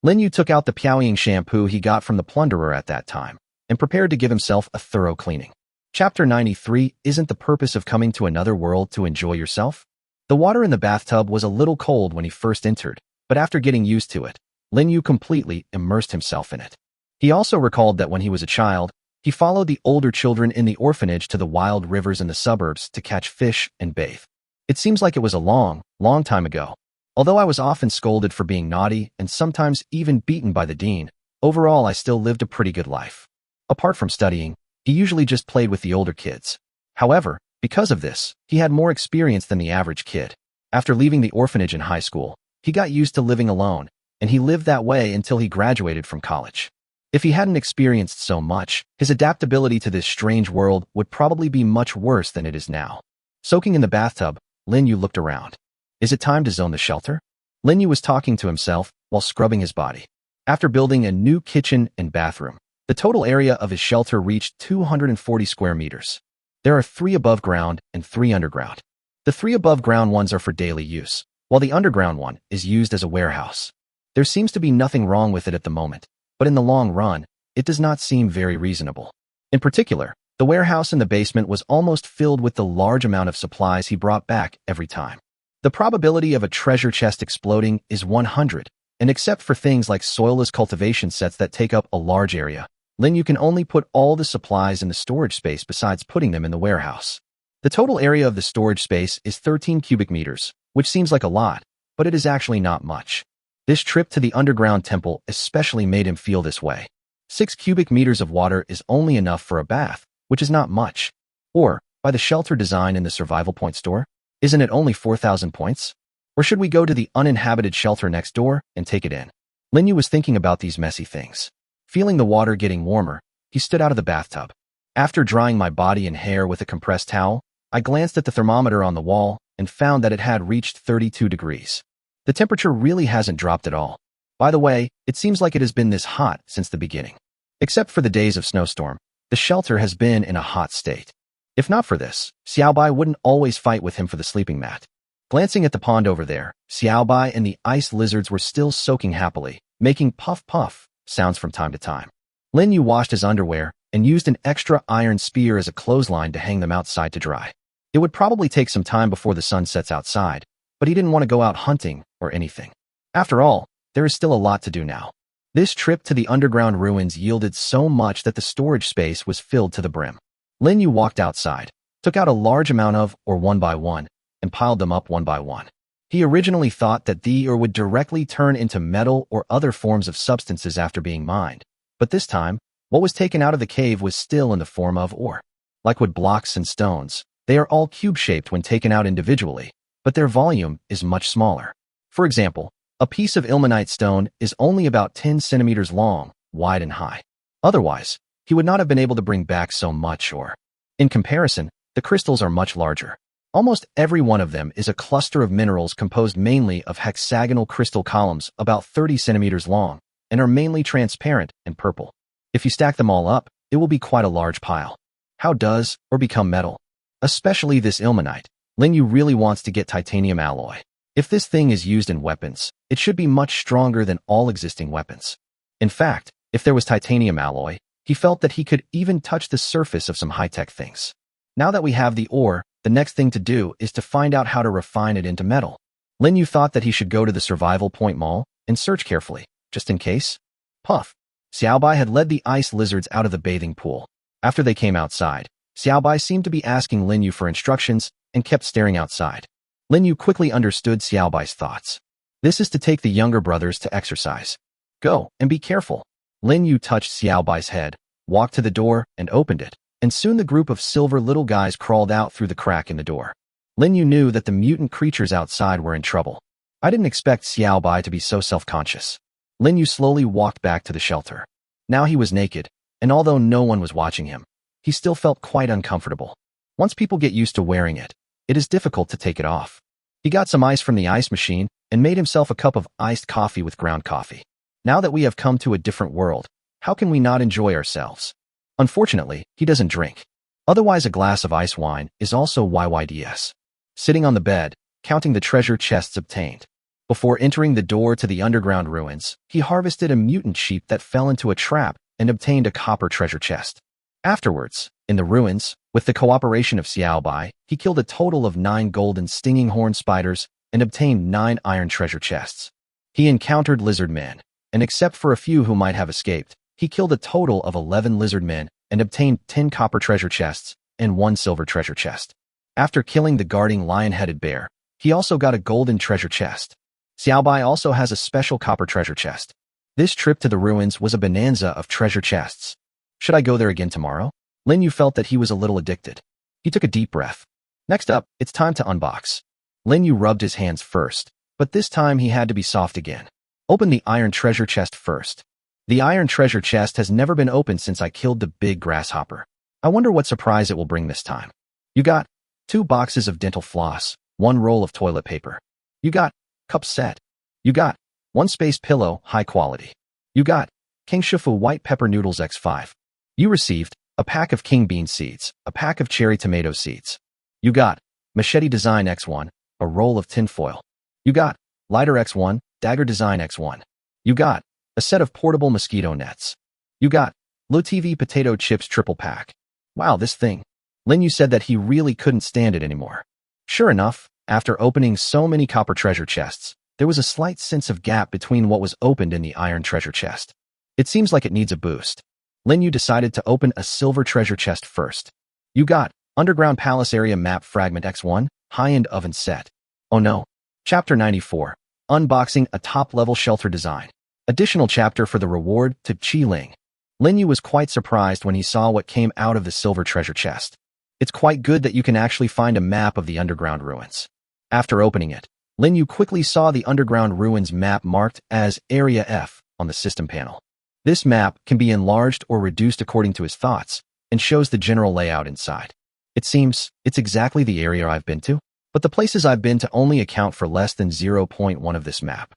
Lin Yu took out the Piaoying shampoo he got from the plunderer at that time and prepared to give himself a thorough cleaning. Chapter 93 Isn't the purpose of coming to another world to enjoy yourself? The water in the bathtub was a little cold when he first entered, but after getting used to it, Lin Yu completely immersed himself in it. He also recalled that when he was a child, he followed the older children in the orphanage to the wild rivers in the suburbs to catch fish and bathe. It seems like it was a long, long time ago. Although I was often scolded for being naughty and sometimes even beaten by the dean, overall I still lived a pretty good life. Apart from studying, he usually just played with the older kids. However, because of this, he had more experience than the average kid. After leaving the orphanage in high school, he got used to living alone, and he lived that way until he graduated from college. If he hadn't experienced so much, his adaptability to this strange world would probably be much worse than it is now. Soaking in the bathtub, Lin Yu looked around. Is it time to zone the shelter? Lin Yu was talking to himself while scrubbing his body. After building a new kitchen and bathroom, the total area of his shelter reached 240 square meters. There are 3 above ground and 3 underground. The 3 above ground ones are for daily use, while the underground one is used as a warehouse. There seems to be nothing wrong with it at the moment, but in the long run, it does not seem very reasonable. In particular, the warehouse in the basement was almost filled with the large amount of supplies he brought back every time. The probability of a treasure chest exploding is 100, and except for things like soilless cultivation sets that take up a large area, Lin Yu can only put all the supplies in the storage space besides putting them in the warehouse. The total area of the storage space is 13 cubic meters, which seems like a lot, but it is actually not much. This trip to the underground temple especially made him feel this way. 6 cubic meters of water is only enough for a bath, which is not much. Or, by the shelter design in the survival point store, isn't it only 4,000 points? Or should we go to the uninhabited shelter next door and take it in? Lin Yu was thinking about these messy things. Feeling the water getting warmer, he stood out of the bathtub. After drying my body and hair with a compressed towel, I glanced at the thermometer on the wall and found that it had reached 32 degrees. The temperature really hasn't dropped at all. By the way, it seems like it has been this hot since the beginning. Except for the days of snowstorm, the shelter has been in a hot state. If not for this, Xiaobai wouldn't always fight with him for the sleeping mat. Glancing at the pond over there, Xiaobai and the ice lizards were still soaking happily, making puff-puff sounds from time to time. Lin Yu washed his underwear and used an extra iron spear as a clothesline to hang them outside to dry. It would probably take some time before the sun sets outside, but he didn't want to go out hunting or anything. After all, there is still a lot to do now. This trip to the underground ruins yielded so much that the storage space was filled to the brim. Lin Yu walked outside, took out a large amount of ore one by one, and piled them up one by one. He originally thought that the ore would directly turn into metal or other forms of substances after being mined, but this time, what was taken out of the cave was still in the form of ore. Like with blocks and stones, they are all cube-shaped when taken out individually, but their volume is much smaller. For example, a piece of ilmenite stone is only about 10 centimeters long, wide and high. Otherwise, he would not have been able to bring back so much ore. In comparison, the crystals are much larger. Almost every one of them is a cluster of minerals composed mainly of hexagonal crystal columns about 30 centimeters long and are mainly transparent and purple. If you stack them all up, it will be quite a large pile. How does ore become metal? Especially this ilmenite. Lin Yu really wants to get titanium alloy. If this thing is used in weapons, it should be much stronger than all existing weapons. In fact, if there was titanium alloy, he felt that he could even touch the surface of some high-tech things. Now that we have the ore, the next thing to do is to find out how to refine it into metal. Lin Yu thought that he should go to the Survival Point Mall and search carefully, just in case. Puff. Xiaobai had led the ice lizards out of the bathing pool. After they came outside, Xiaobai seemed to be asking Lin Yu for instructions and kept staring outside. Lin Yu quickly understood Xiaobai's thoughts. This is to take the younger brothers to exercise. Go, and be careful. Lin Yu touched Xiaobai's head, walked to the door, and opened it, and soon the group of silver little guys crawled out through the crack in the door. Lin Yu knew that the mutant creatures outside were in trouble. I didn't expect Xiao Bai to be so self-conscious. Lin Yu slowly walked back to the shelter. Now he was naked, and although no one was watching him, he still felt quite uncomfortable. Once people get used to wearing it, it is difficult to take it off. He got some ice from the ice machine and made himself a cup of iced coffee with ground coffee. Now that we have come to a different world, how can we not enjoy ourselves? Unfortunately, he doesn't drink. Otherwise, a glass of ice wine is also YYDS. Sitting on the bed, counting the treasure chests obtained. Before entering the door to the underground ruins, he harvested a mutant sheep that fell into a trap and obtained a copper treasure chest. Afterwards, in the ruins, with the cooperation of Xiao Bai, he killed a total of 9 golden stinging horn spiders and obtained 9 iron treasure chests. He encountered lizard men, and except for a few who might have escaped, he killed a total of 11 lizard men and obtained 10 copper treasure chests and 1 silver treasure chest. After killing the guarding lion-headed bear, he also got a golden treasure chest. Xiao Bai also has a special copper treasure chest. This trip to the ruins was a bonanza of treasure chests. Should I go there again tomorrow? Lin Yu felt that he was a little addicted. He took a deep breath. Next up, it's time to unbox. Lin Yu rubbed his hands first, but this time he had to be soft again. Open the iron treasure chest first. The iron treasure chest has never been opened since I killed the big grasshopper. I wonder what surprise it will bring this time. You got 2 boxes of dental floss, 1 roll of toilet paper. You got cup set. You got 1 space pillow, high quality. You got King Shifu white pepper noodles X5. You received a pack of king bean seeds, a pack of cherry tomato seeds. You got machete design X1, a roll of tinfoil. You got lighter X1, dagger design X1. You got a set of portable mosquito nets. You got Low TV potato chips triple pack. Wow, this thing. Lin Yu said that he really couldn't stand it anymore. Sure enough, after opening so many copper treasure chests, there was a slight sense of gap between what was opened in the iron treasure chest. It seems like it needs a boost. Lin Yu decided to open a silver treasure chest first. You got Underground Palace Area Map Fragment X1, High-End Oven Set. Oh no. Chapter 94. Unboxing a top-level shelter design. Additional chapter for the reward to Qi Ling. Lin Yu was quite surprised when he saw what came out of the silver treasure chest. It's quite good that you can actually find a map of the underground ruins. After opening it, Lin Yu quickly saw the underground ruins map marked as Area F on the system panel. This map can be enlarged or reduced according to his thoughts and shows the general layout inside. It seems it's exactly the area I've been to, but the places I've been to only account for less than 0.1 of this map.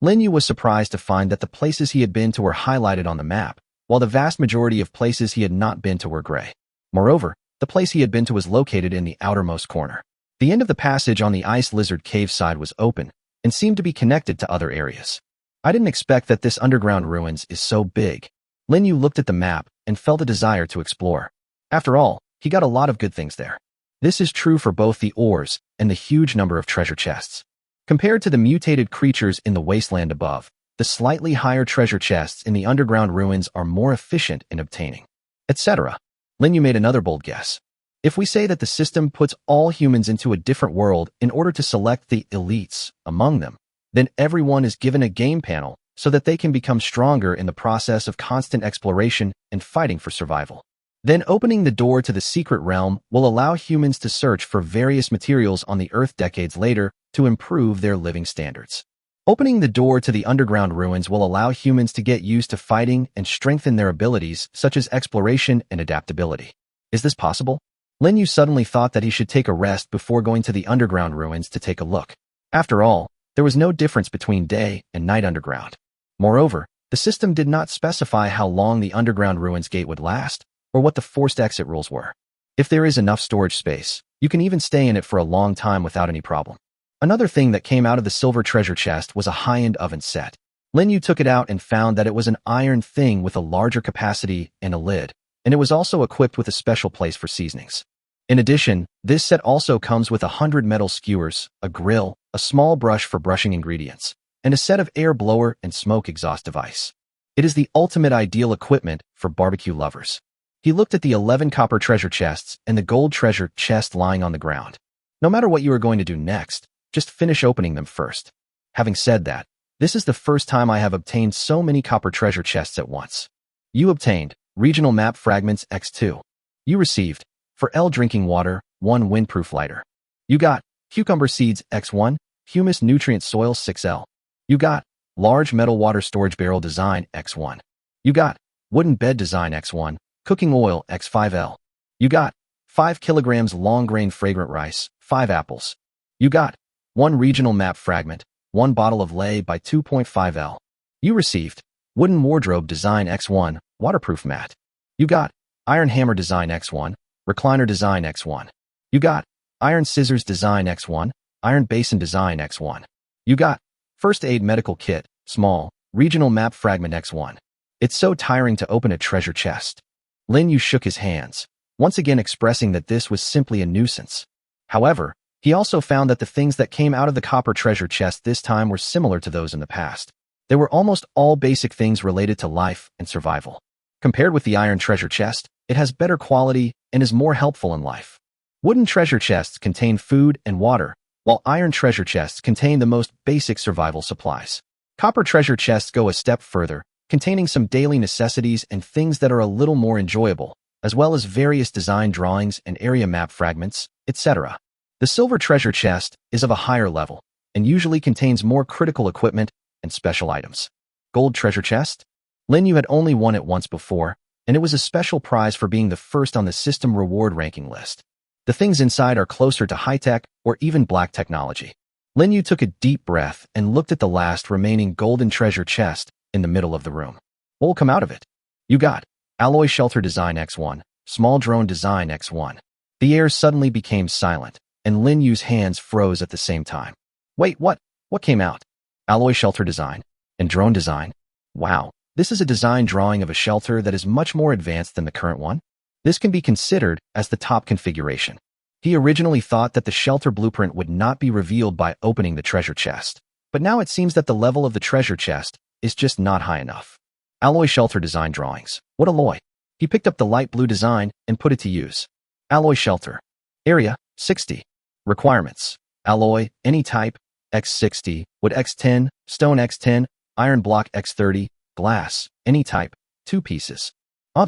Lin Yu was surprised to find that the places he had been to were highlighted on the map, while the vast majority of places he had not been to were gray. Moreover, the place he had been to was located in the outermost corner. The end of the passage on the ice lizard cave side was open and seemed to be connected to other areas. I didn't expect that this underground ruins is so big. Lin Yu looked at the map and felt a desire to explore. After all, he got a lot of good things there. This is true for both the ores and the huge number of treasure chests. Compared to the mutated creatures in the wasteland above, the slightly higher treasure chests in the underground ruins are more efficient in obtaining, etc. Lin Yu made another bold guess. If we say that the system puts all humans into a different world in order to select the elites among them, then everyone is given a game panel so that they can become stronger in the process of constant exploration and fighting for survival. Then opening the door to the secret realm will allow humans to search for various materials on the Earth decades later to improve their living standards. Opening the door to the underground ruins will allow humans to get used to fighting and strengthen their abilities such as exploration and adaptability. Is this possible? Lin Yu suddenly thought that he should take a rest before going to the underground ruins to take a look. After all, there was no difference between day and night underground. Moreover, the system did not specify how long the underground ruins gate would last, or what the forced exit rules were. If there is enough storage space, you can even stay in it for a long time without any problem. Another thing that came out of the silver treasure chest was a high-end oven set. Lin Yu took it out and found that it was an iron thing with a larger capacity and a lid, and it was also equipped with a special place for seasonings. In addition, this set also comes with 100 metal skewers, a grill, a small brush for brushing ingredients, and a set of air blower and smoke exhaust device. It is the ultimate ideal equipment for barbecue lovers. He looked at the 11 copper treasure chests and the gold treasure chest lying on the ground. No matter what you are going to do next, just finish opening them first. Having said that, this is the first time I have obtained so many copper treasure chests at once. You obtained Regional Map Fragments X2. You received, for L drinking water, 1 windproof lighter. You got, cucumber seeds X1, humus nutrient soil 6L. You got, large metal water storage barrel design X1. You got, wooden bed design X1, cooking oil X5L. You got, 5 kilograms long grain fragrant rice, 5 apples. You got, 1 regional map fragment, 1 bottle of lay by 2.5L. You received, wooden wardrobe design X1, waterproof mat. You got, iron hammer design X1, recliner design X1. You got, iron scissors design X1, iron basin design X1. You got, first aid medical kit, small, regional map fragment X1. It's so tiring to open a treasure chest. Lin Yu shook his hands, once again expressing that this was simply a nuisance. However, he also found that the things that came out of the copper treasure chest this time were similar to those in the past. They were almost all basic things related to life and survival. Compared with the iron treasure chest, it has better quality and is more helpful in life. Wooden treasure chests contain food and water, while iron treasure chests contain the most basic survival supplies. Copper treasure chests go a step further, containing some daily necessities and things that are a little more enjoyable, as well as various design drawings and area map fragments, etc. The silver treasure chest is of a higher level and usually contains more critical equipment and special items. Gold treasure chest? Lin Yu had only won it once before, and it was a special prize for being the first on the system reward ranking list. The things inside are closer to high-tech or even black technology. Lin Yu took a deep breath and looked at the last remaining golden treasure chest in the middle of the room. What will come out of it? You got, alloy shelter design X1, small drone design X1. The air suddenly became silent, and Lin Yu's hands froze at the same time. Wait, what? What came out? Alloy shelter design and drone design? Wow, this is a design drawing of a shelter that is much more advanced than the current one. This can be considered as the top configuration. He originally thought that the shelter blueprint would not be revealed by opening the treasure chest, but now it seems that the level of the treasure chest is just not high enough. Alloy shelter design drawings. What alloy? He picked up the light blue design and put it to use. Alloy shelter. Area, 60. Requirements. Alloy, any type, X60, wood X10, stone X10, iron block X30, glass, any type, 2 pieces.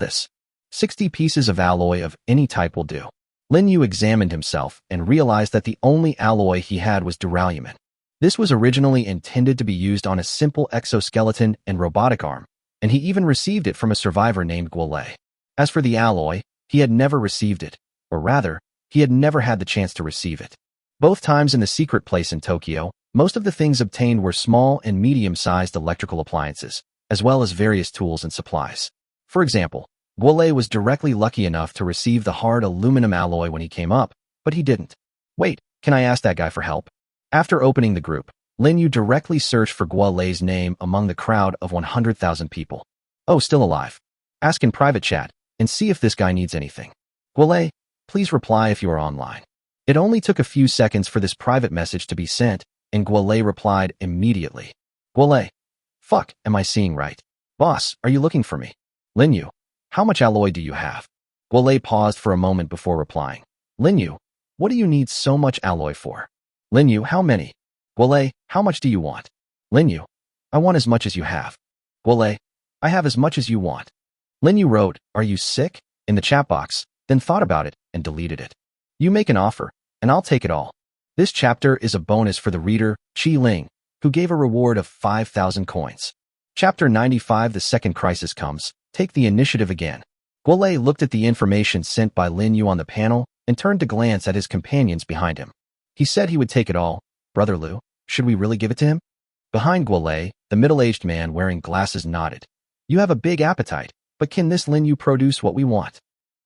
This. 60 pieces of alloy of any type will do. Lin Yu examined himself and realized that the only alloy he had was duralumin. This was originally intended to be used on a simple exoskeleton and robotic arm, and he even received it from a survivor named Guolei. As for the alloy, he had never received it, or rather, he had never had the chance to receive it. Both times in the secret place in Tokyo, most of the things obtained were small and medium-sized electrical appliances, as well as various tools and supplies. For example, Guolei was directly lucky enough to receive the hard aluminum alloy when he came up, but he didn't. Wait, can I ask that guy for help? After opening the group, Lin Yu directly searched for Guolei's name among the crowd of 100,000 people. Oh, still alive. Ask in private chat and see if this guy needs anything. Guolei, please reply if you are online. It only took a few seconds for this private message to be sent, and Guolei replied immediately. Guolei, fuck, am I seeing right? Boss, are you looking for me? Lin Yu, how much alloy do you have? Guolei paused for a moment before replying. Lin Yu, what do you need so much alloy for? Lin Yu, how many? Guolei, how much do you want? Lin Yu, I want as much as you have. Guolei, I have as much as you want. Lin Yu wrote, are you sick? In the chat box, then thought about it and deleted it. You make an offer, and I'll take it all. This chapter is a bonus for the reader, Chi Ling, who gave a reward of 5,000 coins. Chapter 95 The second crisis comes. Take the initiative again. Guolei looked at the information sent by Lin Yu on the panel and turned to glance at his companions behind him. He said he would take it all. Brother Lu, should we really give it to him? Behind Guolei, the middle-aged man wearing glasses nodded. You have a big appetite, but can this Lin Yu produce what we want?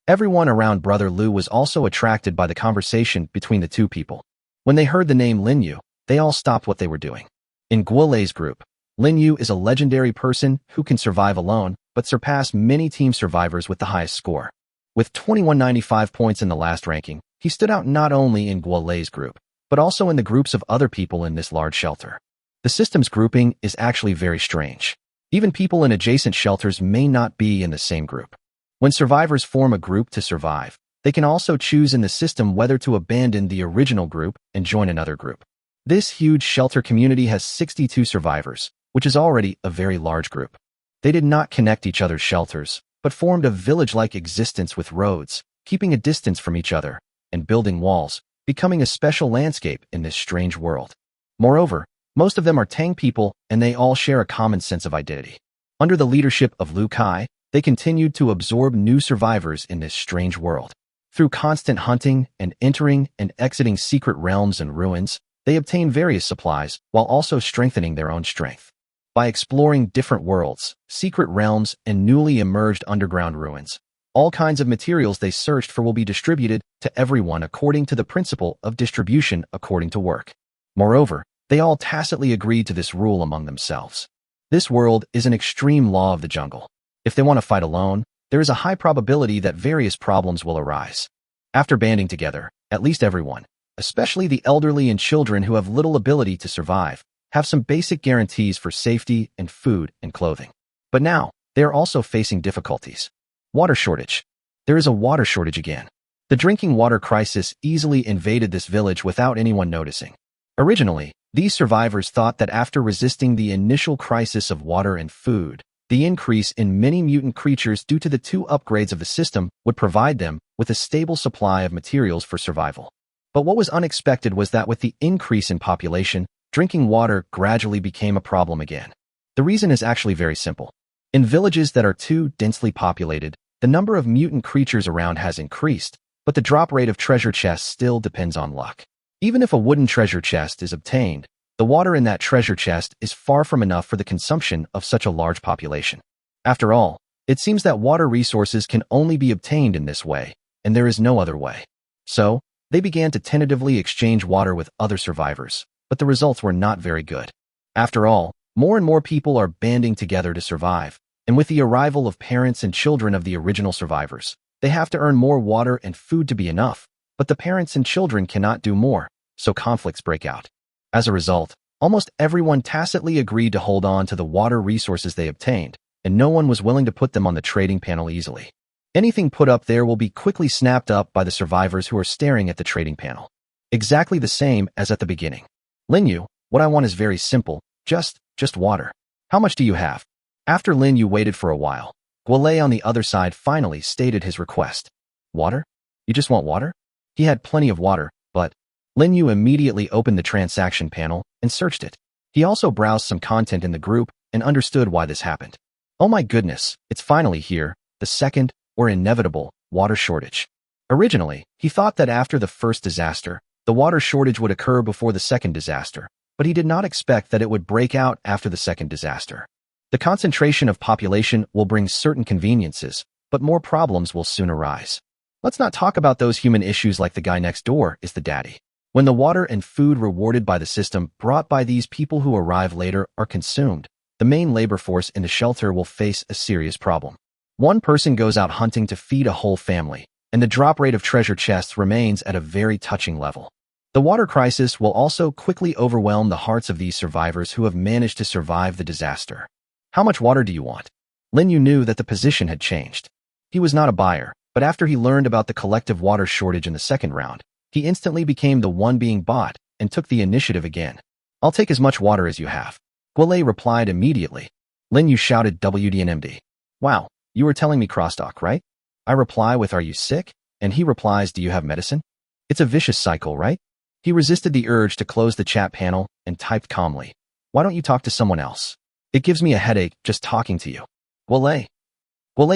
Everyone around Brother Lu was also attracted by the conversation between the two people. When they heard the name Lin Yu, they all stopped what they were doing. In Guolei's group, Lin Yu is a legendary person who can survive alone, but surpass many team survivors with the highest score. With 2195 points in the last ranking, he stood out not only in Guolei's group, but also in the groups of other people in this large shelter. The system's grouping is actually very strange. Even people in adjacent shelters may not be in the same group. When survivors form a group to survive, they can also choose in the system whether to abandon the original group and join another group. This huge shelter community has 62 survivors, which is already a very large group. They did not connect each other's shelters, but formed a village-like existence with roads, keeping a distance from each other, and building walls, becoming a special landscape in this strange world. Moreover, most of them are Tang people, and they all share a common sense of identity. Under the leadership of Lu Kai, they continued to absorb new survivors in this strange world. Through constant hunting and entering and exiting secret realms and ruins, they obtained various supplies while also strengthening their own strength. By exploring different worlds, secret realms, and newly emerged underground ruins, all kinds of materials they searched for will be distributed to everyone according to the principle of distribution according to work. Moreover, they all tacitly agreed to this rule among themselves. This world is an extreme law of the jungle. If they want to fight alone, there is a high probability that various problems will arise. After banding together, at least everyone, especially the elderly and children who have little ability to survive, have some basic guarantees for safety and food and clothing. But now, they are also facing difficulties. Water shortage. There is a water shortage again. The drinking water crisis easily invaded this village without anyone noticing. Originally, these survivors thought that after resisting the initial crisis of water and food, the increase in many mutant creatures due to the 2 upgrades of the system would provide them with a stable supply of materials for survival. But what was unexpected was that with the increase in population, drinking water gradually became a problem again. The reason is actually very simple. In villages that are too densely populated, the number of mutant creatures around has increased, but the drop rate of treasure chests still depends on luck. Even if a wooden treasure chest is obtained, the water in that treasure chest is far from enough for the consumption of such a large population. After all, it seems that water resources can only be obtained in this way, and there is no other way. So, they began to tentatively exchange water with other survivors, but the results were not very good. After all, more and more people are banding together to survive, and with the arrival of parents and children of the original survivors, they have to earn more water and food to be enough, but the parents and children cannot do more, so conflicts break out. As a result, almost everyone tacitly agreed to hold on to the water resources they obtained, and no one was willing to put them on the trading panel easily. Anything put up there will be quickly snapped up by the survivors who are staring at the trading panel. Exactly the same as at the beginning. Lin Yu, what I want is very simple, just water. How much do you have? After Lin Yu waited for a while, Guolei on the other side finally stated his request. Water? You just want water? He had plenty of water, but Lin Yu immediately opened the transaction panel and searched it. He also browsed some content in the group and understood why this happened. Oh my goodness, it's finally here, the second, or inevitable, water shortage. Originally, he thought that after the first disaster, the water shortage would occur before the second disaster, but he did not expect that it would break out after the second disaster. The concentration of population will bring certain conveniences, but more problems will soon arise. Let's not talk about those human issues like the guy next door is the daddy. When the water and food rewarded by the system brought by these people who arrive later are consumed, the main labor force in the shelter will face a serious problem. One person goes out hunting to feed a whole family, and the drop rate of treasure chests remains at a very touching level. The water crisis will also quickly overwhelm the hearts of these survivors who have managed to survive the disaster. How much water do you want? Lin Yu knew that the position had changed. He was not a buyer, but after he learned about the collective water shortage in the second round, he instantly became the one being bought and took the initiative again. I'll take as much water as you have. Guolei replied immediately. Lin Yu shouted WDNMD. Wow, you were telling me crosstalk, right? I reply with, are you sick? And he replies, do you have medicine? It's a vicious cycle, right? He resisted the urge to close the chat panel and typed calmly. Why don't you talk to someone else? It gives me a headache just talking to you. Guolei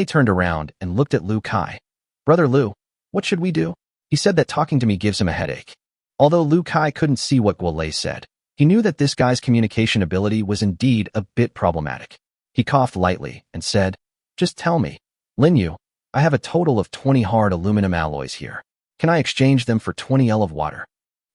turned around and looked at Lu Kai. Brother Lu, what should we do? He said that talking to me gives him a headache. Although Lu Kai couldn't see what Guolei said, he knew that this guy's communication ability was indeed a bit problematic. He coughed lightly and said, just tell me. Lin Yu, I have a total of 20 hard aluminum alloys here. Can I exchange them for 20 L of water?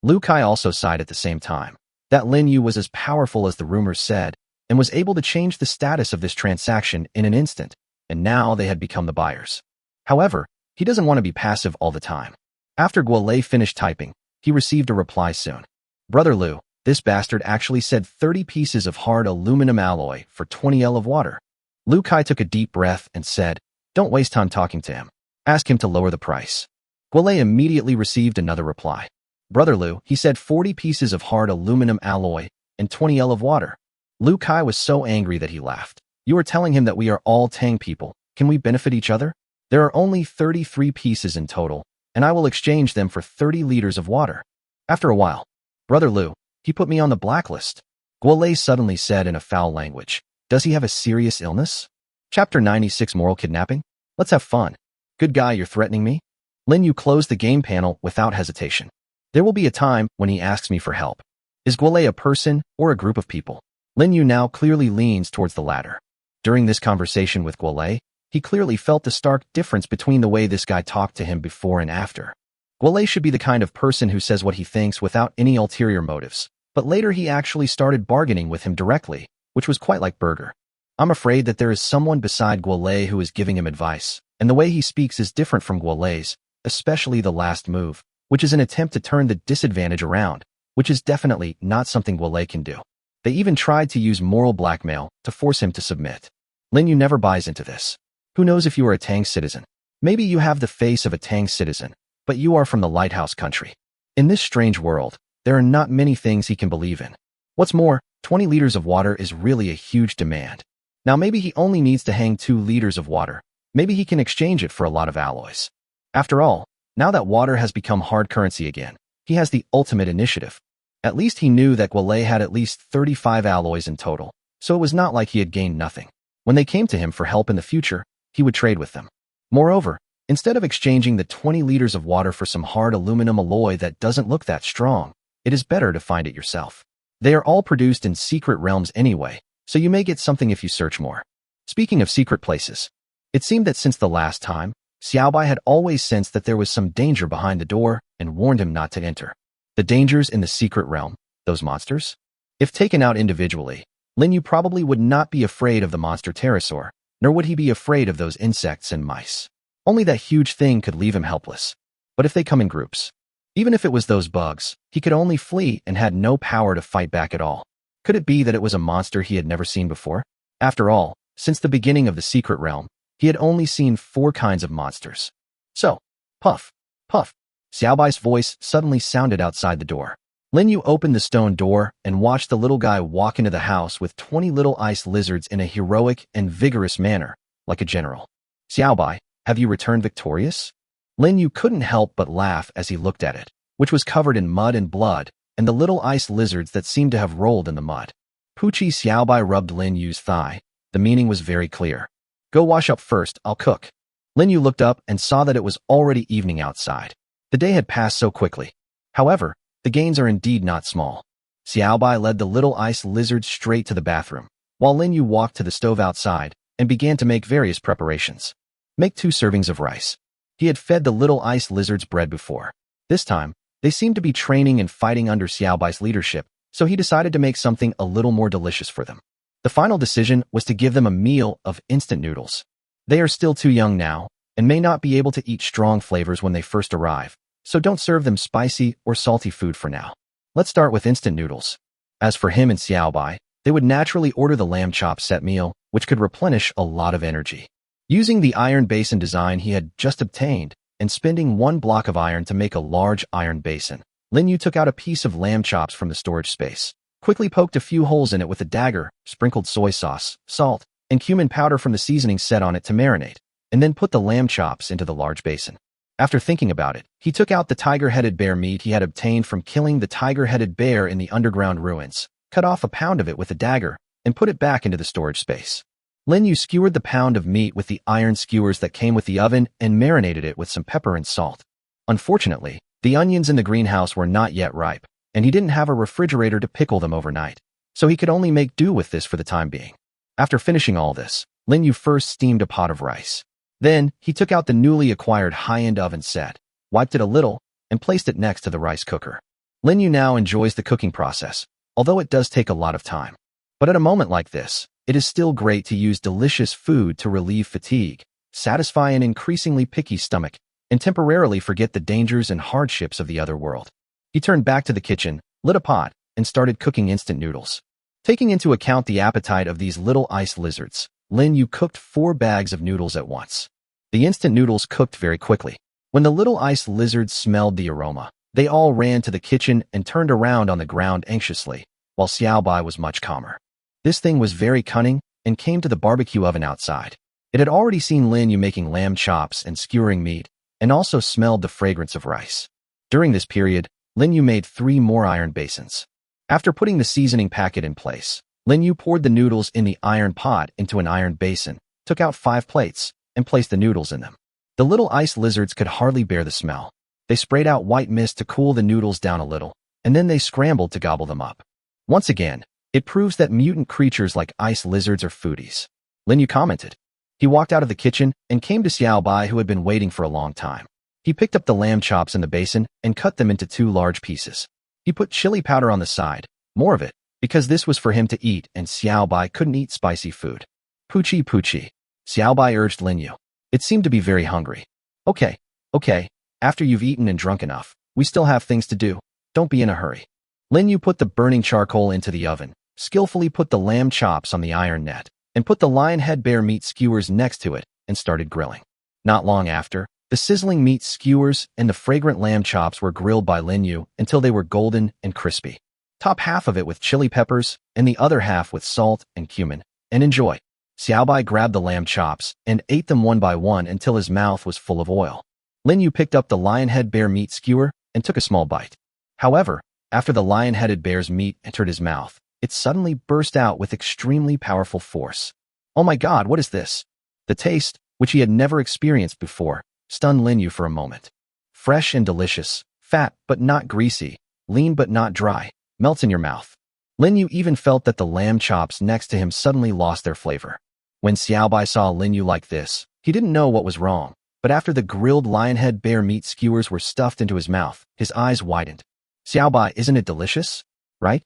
Lu Kai also sighed at the same time. That Lin Yu was as powerful as the rumors said, and was able to change the status of this transaction in an instant, and now they had become the buyers. However, he doesn't want to be passive all the time. After Guolei finished typing, he received a reply soon. Brother Lu, this bastard actually said 30 pieces of hard aluminum alloy for 20 L of water. Lu Kai took a deep breath and said, don't waste time talking to him. Ask him to lower the price. Guolei immediately received another reply. Brother Lu, he said 40 pieces of hard aluminum alloy and 20 L of water. Lu Kai was so angry that he laughed. You are telling him that we are all Tang people. Can we benefit each other? There are only 33 pieces in total, and I will exchange them for 30 liters of water. After a while, Brother Liu, he put me on the blacklist. Guolei suddenly said in a foul language. Does he have a serious illness? Chapter 96 Moral Kidnapping? Let's have fun. Good guy, you're threatening me? Lin Yu closed the game panel without hesitation. There will be a time when he asks me for help. Is Guolei a person or a group of people? Lin Yu now clearly leans towards the latter. During this conversation with Guolei, he clearly felt the stark difference between the way this guy talked to him before and after. Guolei should be the kind of person who says what he thinks without any ulterior motives, but later he actually started bargaining with him directly, which was quite like Burger. I'm afraid that there is someone beside Guolei who is giving him advice, and the way he speaks is different from Guolei's, especially the last move, which is an attempt to turn the disadvantage around, which is definitely not something Guolei can do. They even tried to use moral blackmail to force him to submit. Lin Yu never buys into this. Who knows if you are a Tang citizen? Maybe you have the face of a Tang citizen, but you are from the lighthouse country. In this strange world, there are not many things he can believe in. What's more, 20 liters of water is really a huge demand. Now maybe he only needs to hang 2 liters of water. Maybe he can exchange it for a lot of alloys. After all, now that water has become hard currency again, he has the ultimate initiative. At least he knew that Guolei had at least 35 alloys in total, so it was not like he had gained nothing. When they came to him for help in the future, he would trade with them. Moreover, instead of exchanging the 20 liters of water for some hard aluminum alloy that doesn't look that strong, it is better to find it yourself. They are all produced in secret realms anyway, so you may get something if you search more. Speaking of secret places, it seemed that since the last time, Xiaobai had always sensed that there was some danger behind the door and warned him not to enter. The dangers in the secret realm, those monsters? If taken out individually, Lin Yu probably would not be afraid of the monster pterosaur, nor would he be afraid of those insects and mice. Only that huge thing could leave him helpless. But if they come in groups, even if it was those bugs, he could only flee and had no power to fight back at all. Could it be that it was a monster he had never seen before? After all, since the beginning of the secret realm, he had only seen 4 kinds of monsters. So, puff, puff, Xiaobai's voice suddenly sounded outside the door. Lin Yu opened the stone door and watched the little guy walk into the house with 20 little ice lizards in a heroic and vigorous manner, like a general. Xiaobai, have you returned victorious? Lin Yu couldn't help but laugh as he looked at it, which was covered in mud and blood, and the little ice lizards that seemed to have rolled in the mud. Poochie Xiaobai rubbed Lin Yu's thigh. The meaning was very clear. Go wash up first, I'll cook. Lin Yu looked up and saw that it was already evening outside. The day had passed so quickly. However, the gains are indeed not small. Xiaobai led the little ice lizards straight to the bathroom, while Lin Yu walked to the stove outside and began to make various preparations. Make 2 servings of rice. He had fed the little ice lizards bread before. This time, they seemed to be training and fighting under Xiaobai's leadership, so he decided to make something a little more delicious for them. The final decision was to give them a meal of instant noodles. They are still too young now, and may not be able to eat strong flavors when they first arrive, so don't serve them spicy or salty food for now. Let's start with instant noodles. As for him and Xiaobai, they would naturally order the lamb chop set meal, which could replenish a lot of energy. Using the iron basin design he had just obtained, and spending 1 block of iron to make a large iron basin, Lin Yu took out a piece of lamb chops from the storage space, quickly poked a few holes in it with a dagger, sprinkled soy sauce, salt, and cumin powder from the seasoning set on it to marinate, and then put the lamb chops into the large basin. After thinking about it, he took out the tiger-headed bear meat he had obtained from killing the tiger-headed bear in the underground ruins, cut off a pound of it with a dagger, and put it back into the storage space. Lin Yu skewered the pound of meat with the iron skewers that came with the oven and marinated it with some pepper and salt. Unfortunately, the onions in the greenhouse were not yet ripe, and he didn't have a refrigerator to pickle them overnight, so he could only make do with this for the time being. After finishing all this, Lin Yu first steamed a pot of rice. Then, he took out the newly acquired high-end oven set, wiped it a little, and placed it next to the rice cooker. Lin Yu now enjoys the cooking process, although it does take a lot of time. But at a moment like this, it is still great to use delicious food to relieve fatigue, satisfy an increasingly picky stomach, and temporarily forget the dangers and hardships of the other world. He turned back to the kitchen, lit a pot, and started cooking instant noodles. Taking into account the appetite of these little ice lizards, Lin Yu cooked 4 bags of noodles at once. The instant noodles cooked very quickly. When the little ice lizards smelled the aroma, they all ran to the kitchen and turned around on the ground anxiously, while Xiaobai was much calmer. This thing was very cunning and came to the barbecue oven outside. It had already seen Lin Yu making lamb chops and skewering meat, and also smelled the fragrance of rice. During this period, Lin Yu made 3 more iron basins. After putting the seasoning packet in place, Lin Yu poured the noodles in the iron pot into an iron basin, took out 5 plates, and placed the noodles in them. The little ice lizards could hardly bear the smell. They sprayed out white mist to cool the noodles down a little, and then they scrambled to gobble them up. Once again, it proves that mutant creatures like ice lizards are foodies. Lin Yu commented. He walked out of the kitchen and came to Xiao Bai, who had been waiting for a long time. He picked up the lamb chops in the basin and cut them into 2 large pieces. He put chili powder on the side, more of it, because this was for him to eat and Xiao Bai couldn't eat spicy food. Poochie poochie, Xiao Bai urged Lin Yu. It seemed to be very hungry. Okay, after you've eaten and drunk enough, we still have things to do. Don't be in a hurry. Lin Yu put the burning charcoal into the oven, skillfully put the lamb chops on the iron net, and put the lion head bear meat skewers next to it and started grilling. Not long after, the sizzling meat skewers and the fragrant lamb chops were grilled by Lin Yu until they were golden and crispy. Top half of it with chili peppers and the other half with salt and cumin, and enjoy. Xiao Bai grabbed the lamb chops and ate them one by one until his mouth was full of oil. Lin Yu picked up the lion head bear meat skewer and took a small bite. However, after the lion-headed bear's meat entered his mouth, it suddenly burst out with extremely powerful force. Oh my God, what is this? The taste, which he had never experienced before, stunned Lin Yu for a moment. Fresh and delicious, fat but not greasy, lean but not dry, melts in your mouth. Lin Yu even felt that the lamb chops next to him suddenly lost their flavor. When Xiao Bai saw Lin Yu like this, he didn't know what was wrong, but after the grilled lionhead bear meat skewers were stuffed into his mouth, his eyes widened. Xiao Bai, isn't it delicious? Right?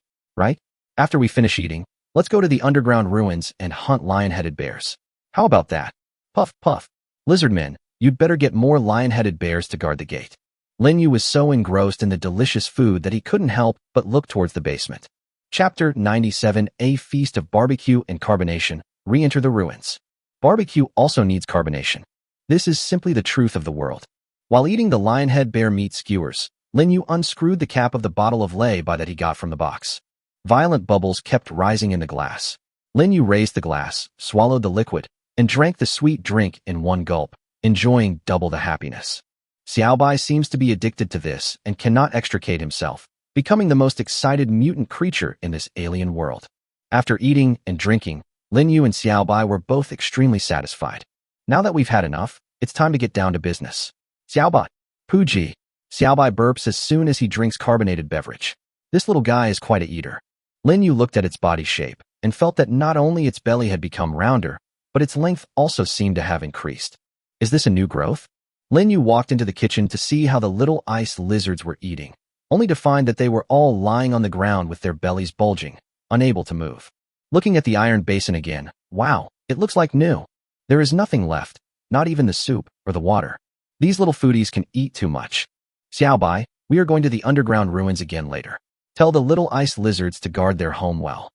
After we finish eating, let's go to the underground ruins and hunt lion-headed bears. How about that? Puff, puff. Lizardmen, you'd better get more lion-headed bears to guard the gate. Lin Yu was so engrossed in the delicious food that he couldn't help but look towards the basement. Chapter 97, A Feast of Barbecue and Carbonation. Re-enter the ruins. Barbecue also needs carbonation. This is simply the truth of the world. While eating the lionhead bear meat skewers, Lin Yu unscrewed the cap of the bottle of lei bai that he got from the box. Violent bubbles kept rising in the glass. Lin Yu raised the glass, swallowed the liquid, and drank the sweet drink in one gulp, enjoying double the happiness. Xiao Bai seems to be addicted to this and cannot extricate himself, becoming the most excited mutant creature in this alien world. After eating and drinking, Lin Yu and Xiao Bai were both extremely satisfied. Now that we've had enough, it's time to get down to business. Xiao Bai. Puji. Xiao Bai burps as soon as he drinks carbonated beverage. This little guy is quite a eater. Lin Yu looked at its body shape and felt that not only its belly had become rounder, but its length also seemed to have increased. Is this a new growth? Lin Yu walked into the kitchen to see how the little ice lizards were eating, only to find that they were all lying on the ground with their bellies bulging, unable to move. Looking at the iron basin again, wow, it looks like new. There is nothing left, not even the soup or the water. These little foodies can eat too much. Xiao Bai, we are going to the underground ruins again later. Tell the little ice lizards to guard their home well.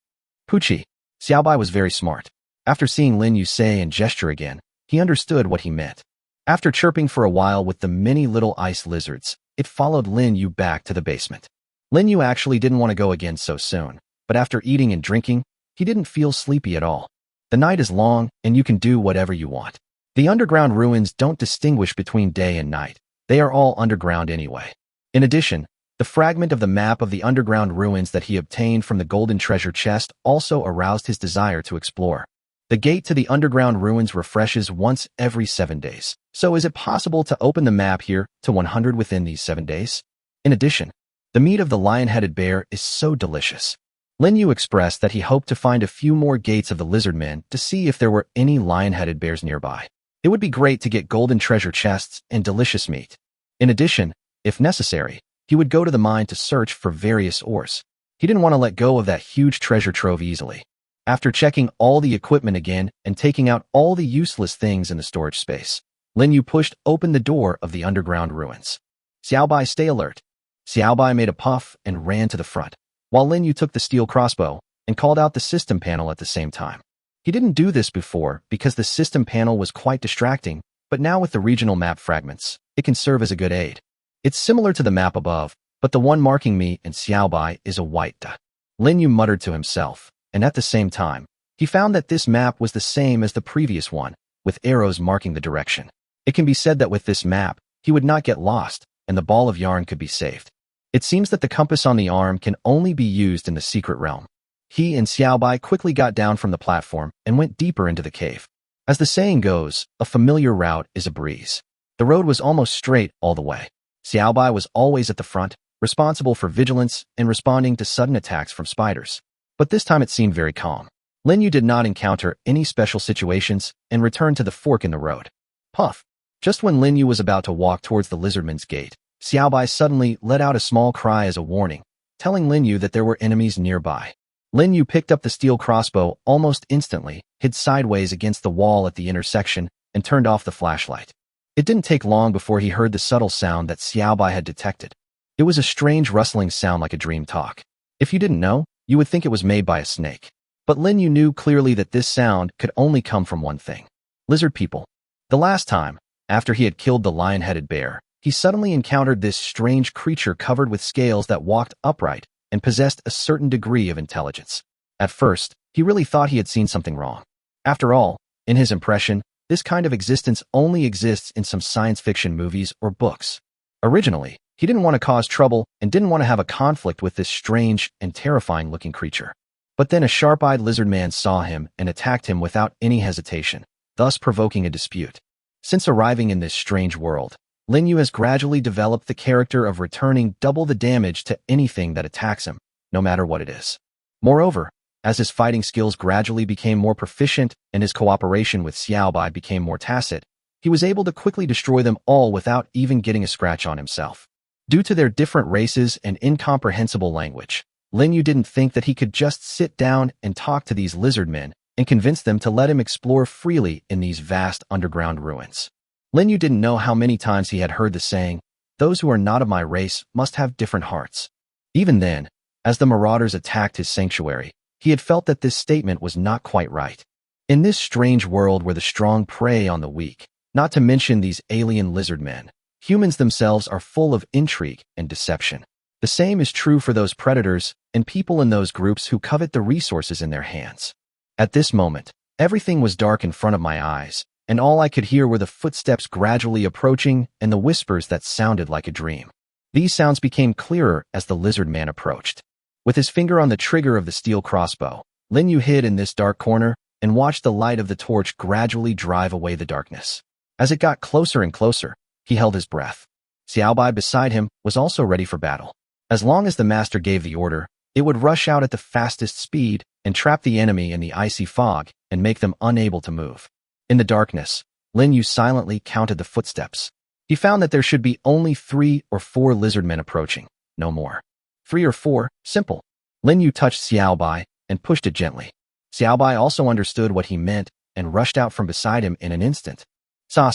Puchi. Xiao Bai was very smart. After seeing Lin Yu say and gesture again, he understood what he meant. After chirping for a while with the many little ice lizards, it followed Lin Yu back to the basement. Lin Yu actually didn't want to go again so soon, but after eating and drinking, he didn't feel sleepy at all. The night is long, and you can do whatever you want. The underground ruins don't distinguish between day and night. They are all underground anyway. In addition, the fragment of the map of the underground ruins that he obtained from the golden treasure chest also aroused his desire to explore. The gate to the underground ruins refreshes once every 7 days. So is it possible to open the map here to 100 within these 7 days? In addition, the meat of the lion-headed bear is so delicious. Lin Yu expressed that he hoped to find a few more gates of the lizard men to see if there were any lion-headed bears nearby. It would be great to get golden treasure chests and delicious meat. In addition, if necessary, he would go to the mine to search for various ores. He didn't want to let go of that huge treasure trove easily. After checking all the equipment again and taking out all the useless things in the storage space, Lin Yu pushed open the door of the underground ruins. Xiao Bai, stay alert. Xiao Bai made a puff and ran to the front, while Lin Yu took the steel crossbow and called out the system panel at the same time. He didn't do this before because the system panel was quite distracting, but now with the regional map fragments, it can serve as a good aid. It's similar to the map above, but the one marking me and Xiao Bai is a white dot. Lin Yu muttered to himself, and at the same time, he found that this map was the same as the previous one, with arrows marking the direction. It can be said that with this map, he would not get lost, and the ball of yarn could be saved. It seems that the compass on the arm can only be used in the secret realm. He and Xiaobai quickly got down from the platform and went deeper into the cave. As the saying goes, a familiar route is a breeze. The road was almost straight all the way. Xiaobai was always at the front, responsible for vigilance and responding to sudden attacks from spiders. But this time it seemed very calm. Lin Yu did not encounter any special situations and returned to the fork in the road. Puff! Just when Lin Yu was about to walk towards the lizardman's gate, Xiaobai suddenly let out a small cry as a warning, telling Lin Yu that there were enemies nearby. Lin Yu picked up the steel crossbow almost instantly, hid sideways against the wall at the intersection, and turned off the flashlight. It didn't take long before he heard the subtle sound that Xiaobai had detected. It was a strange rustling sound like a dream talk. If you didn't know, you would think it was made by a snake. But Lin Yu knew clearly that this sound could only come from one thing. Lizard people. The last time, after he had killed the lion-headed bear, he suddenly encountered this strange creature covered with scales that walked upright and possessed a certain degree of intelligence. At first, he really thought he had seen something wrong. After all, in his impression, this kind of existence only exists in some science fiction movies or books. Originally, he didn't want to cause trouble and didn't want to have a conflict with this strange and terrifying-looking creature. But then a sharp-eyed lizard man saw him and attacked him without any hesitation, thus provoking a dispute. Since arriving in this strange world, Lin Yu has gradually developed the character of returning double the damage to anything that attacks him, no matter what it is. Moreover, as his fighting skills gradually became more proficient and his cooperation with Xiaobai became more tacit, he was able to quickly destroy them all without even getting a scratch on himself. Due to their different races and incomprehensible language, Lin Yu didn't think that he could just sit down and talk to these lizard men and convince them to let him explore freely in these vast underground ruins. Lin Yu didn't know how many times he had heard the saying, "Those who are not of my race must have different hearts." Even then, as the marauders attacked his sanctuary, he had felt that this statement was not quite right. In this strange world where the strong prey on the weak, not to mention these alien lizard men, humans themselves are full of intrigue and deception. The same is true for those predators and people in those groups who covet the resources in their hands. At this moment, everything was dark in front of my eyes, and all I could hear were the footsteps gradually approaching and the whispers that sounded like a dream. These sounds became clearer as the lizard man approached. With his finger on the trigger of the steel crossbow, Lin Yu hid in this dark corner and watched the light of the torch gradually drive away the darkness. As it got closer and closer, he held his breath. Xiaobai beside him was also ready for battle. As long as the master gave the order, it would rush out at the fastest speed and trap the enemy in the icy fog and make them unable to move. In the darkness, Lin Yu silently counted the footsteps. He found that there should be only 3 or 4 lizard men approaching, no more. 3 or 4, simple. Lin Yu touched Xiaobai and pushed it gently. Xiaobai also understood what he meant and rushed out from beside him in an instant. Sa.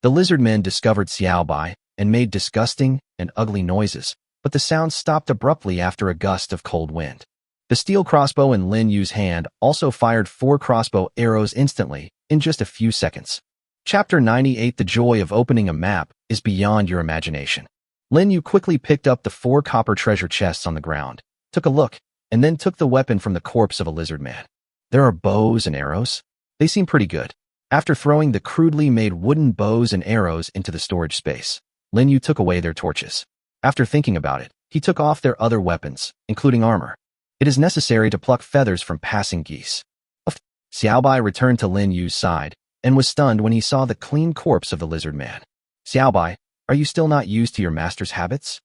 The lizard men discovered Xiaobai and made disgusting and ugly noises, but the sound stopped abruptly after a gust of cold wind. The steel crossbow in Lin Yu's hand also fired 4 crossbow arrows instantly, in just a few seconds. Chapter 98. The joy of opening a map is beyond your imagination. Lin Yu quickly picked up the 4 copper treasure chests on the ground, took a look, and then took the weapon from the corpse of a lizard man. There are bows and arrows. They seem pretty good. After throwing the crudely made wooden bows and arrows into the storage space, Lin Yu took away their torches. After thinking about it, he took off their other weapons, including armor. It is necessary to pluck feathers from passing geese. Xiaobai returned to Lin Yu's side and was stunned when he saw the clean corpse of the lizard man. Xiaobai, are you still not used to your master's habits?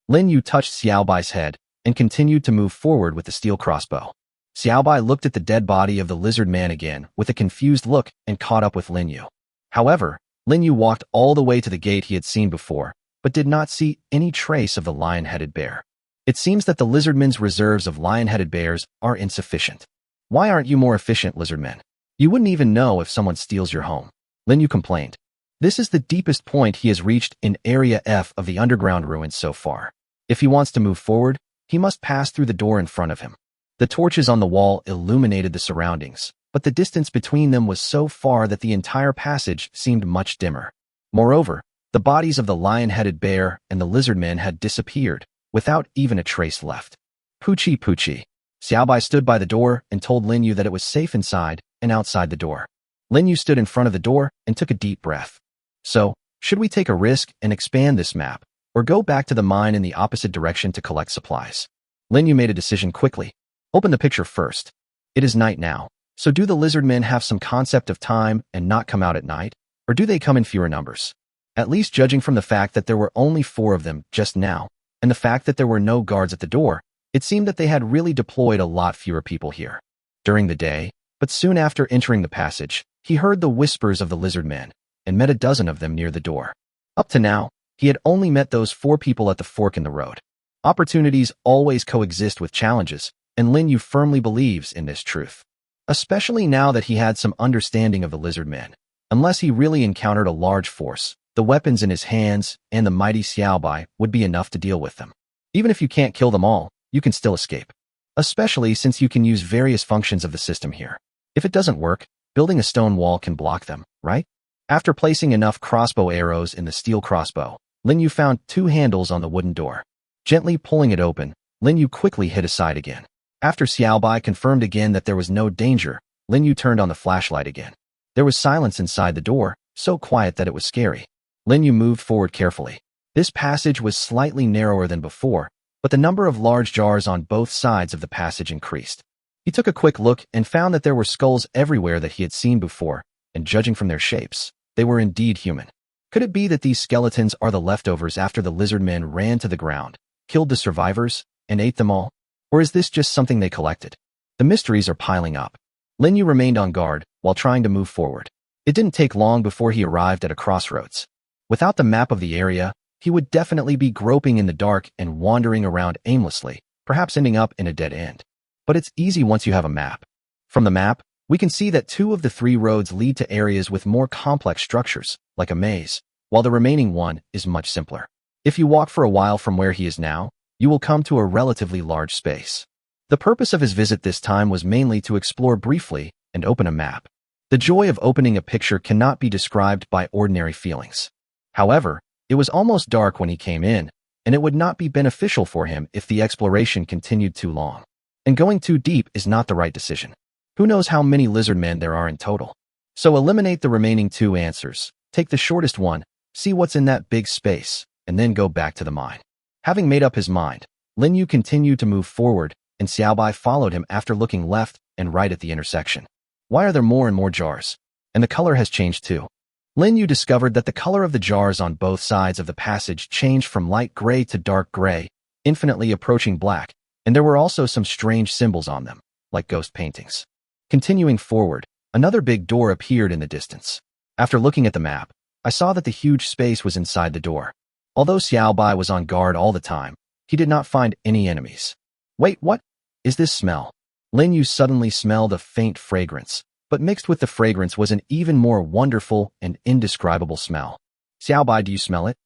Lin Yu touched Xiaobai's head and continued to move forward with the steel crossbow. Xiaobai looked at the dead body of the lizard man again with a confused look and caught up with Lin Yu. However, Lin Yu walked all the way to the gate he had seen before, but did not see any trace of the lion-headed bear. It seems that the lizardmen's reserves of lion-headed bears are insufficient. Why aren't you more efficient, lizardmen? You wouldn't even know if someone steals your home. Lin Yu complained. This is the deepest point he has reached in Area F of the underground ruins so far. If he wants to move forward, he must pass through the door in front of him. The torches on the wall illuminated the surroundings, but the distance between them was so far that the entire passage seemed much dimmer. Moreover, the bodies of the lion-headed bear and the lizardmen had disappeared, without even a trace left. Poochie. Xiaobai stood by the door and told Lin Yu that it was safe inside and outside the door. Lin Yu stood in front of the door and took a deep breath. So, should we take a risk and expand this map, or go back to the mine in the opposite direction to collect supplies? Lin Yu made a decision quickly. Open the picture first. It is night now, so do the lizard men have some concept of time and not come out at night, or do they come in fewer numbers? At least judging from the fact that there were only 4 of them just now, and the fact that there were no guards at the door, it seemed that they had really deployed a lot fewer people here during the day, but soon after entering the passage, he heard the whispers of the lizard men and met a dozen of them near the door. Up to now, he had only met those 4 people at the fork in the road. Opportunities always coexist with challenges, and Lin Yu firmly believes in this truth. Especially now that he had some understanding of the lizard men. Unless he really encountered a large force, the weapons in his hands and the mighty Xiaobai would be enough to deal with them. Even if you can't kill them all, you can still escape. Especially since you can use various functions of the system here. If it doesn't work, building a stone wall can block them, right? After placing enough crossbow arrows in the steel crossbow, Lin Yu found 2 handles on the wooden door. Gently pulling it open, Lin Yu quickly hid aside again. After Xiaobai confirmed again that there was no danger, Lin Yu turned on the flashlight again. There was silence inside the door, so quiet that it was scary. Lin Yu moved forward carefully. This passage was slightly narrower than before, but the number of large jars on both sides of the passage increased. He took a quick look and found that there were skulls everywhere that he had seen before, and judging from their shapes, they were indeed human. Could it be that these skeletons are the leftovers after the lizard men ran to the ground, killed the survivors, and ate them all? Or is this just something they collected? The mysteries are piling up. Lin Yu remained on guard while trying to move forward. It didn't take long before he arrived at a crossroads. Without the map of the area, he would definitely be groping in the dark and wandering around aimlessly, perhaps ending up in a dead end. But it's easy once you have a map. From the map, we can see that 2 of the 3 roads lead to areas with more complex structures, like a maze, while the remaining one is much simpler. If you walk for a while from where he is now, you will come to a relatively large space. The purpose of his visit this time was mainly to explore briefly and open a map. The joy of opening a picture cannot be described by ordinary feelings. However, it was almost dark when he came in, and it would not be beneficial for him if the exploration continued too long. And going too deep is not the right decision. Who knows how many lizard men there are in total? So eliminate the remaining 2 answers, take the shortest one, see what's in that big space, and then go back to the mine. Having made up his mind, Lin Yu continued to move forward, and Xiaobai followed him after looking left and right at the intersection. Why are there more and more jars? And the color has changed too. Lin Yu discovered that the color of the jars on both sides of the passage changed from light gray to dark gray, infinitely approaching black, and there were also some strange symbols on them, like ghost paintings. Continuing forward, another big door appeared in the distance. After looking at the map, I saw that the huge space was inside the door. Although Xiaobai was on guard all the time, he did not find any enemies. Wait, what is this smell? Lin Yu suddenly smelled a faint fragrance, but mixed with the fragrance was an even more wonderful and indescribable smell. Xiaobai, do you smell it?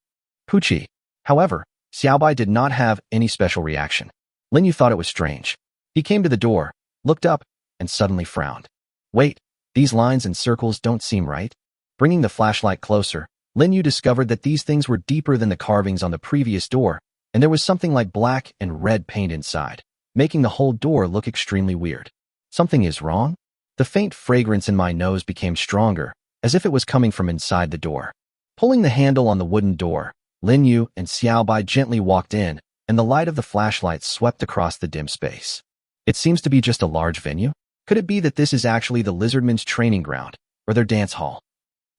Pucci. However, Xiaobai did not have any special reaction. Lin Yu thought it was strange. He came to the door, looked up, and suddenly frowned. Wait, these lines and circles don't seem right. Bringing the flashlight closer, Lin Yu discovered that these things were deeper than the carvings on the previous door, and there was something like black and red paint inside, making the whole door look extremely weird. Something is wrong? The faint fragrance in my nose became stronger, as if it was coming from inside the door. Pulling the handle on the wooden door, Lin Yu and Xiaobai gently walked in, and the light of the flashlight swept across the dim space. It seems to be just a large venue. Could it be that this is actually the lizardmen's training ground, or their dance hall?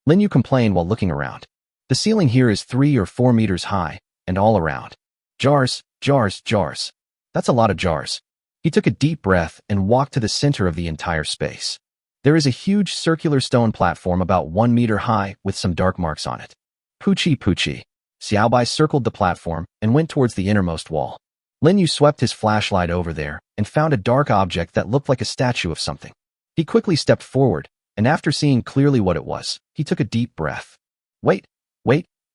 Lin Yu complained while looking around. The ceiling here is 3 or 4 meters high, and all around. Jars, jars, jars. That's a lot of jars. He took a deep breath and walked to the center of the entire space. There is a huge circular stone platform about 1 meter high with some dark marks on it. Pucci, Pucci. Xiaobai circled the platform and went towards the innermost wall. Lin Yu swept his flashlight over there and found a dark object that looked like a statue of something. He quickly stepped forward, and after seeing clearly what it was, he took a deep breath. Wait,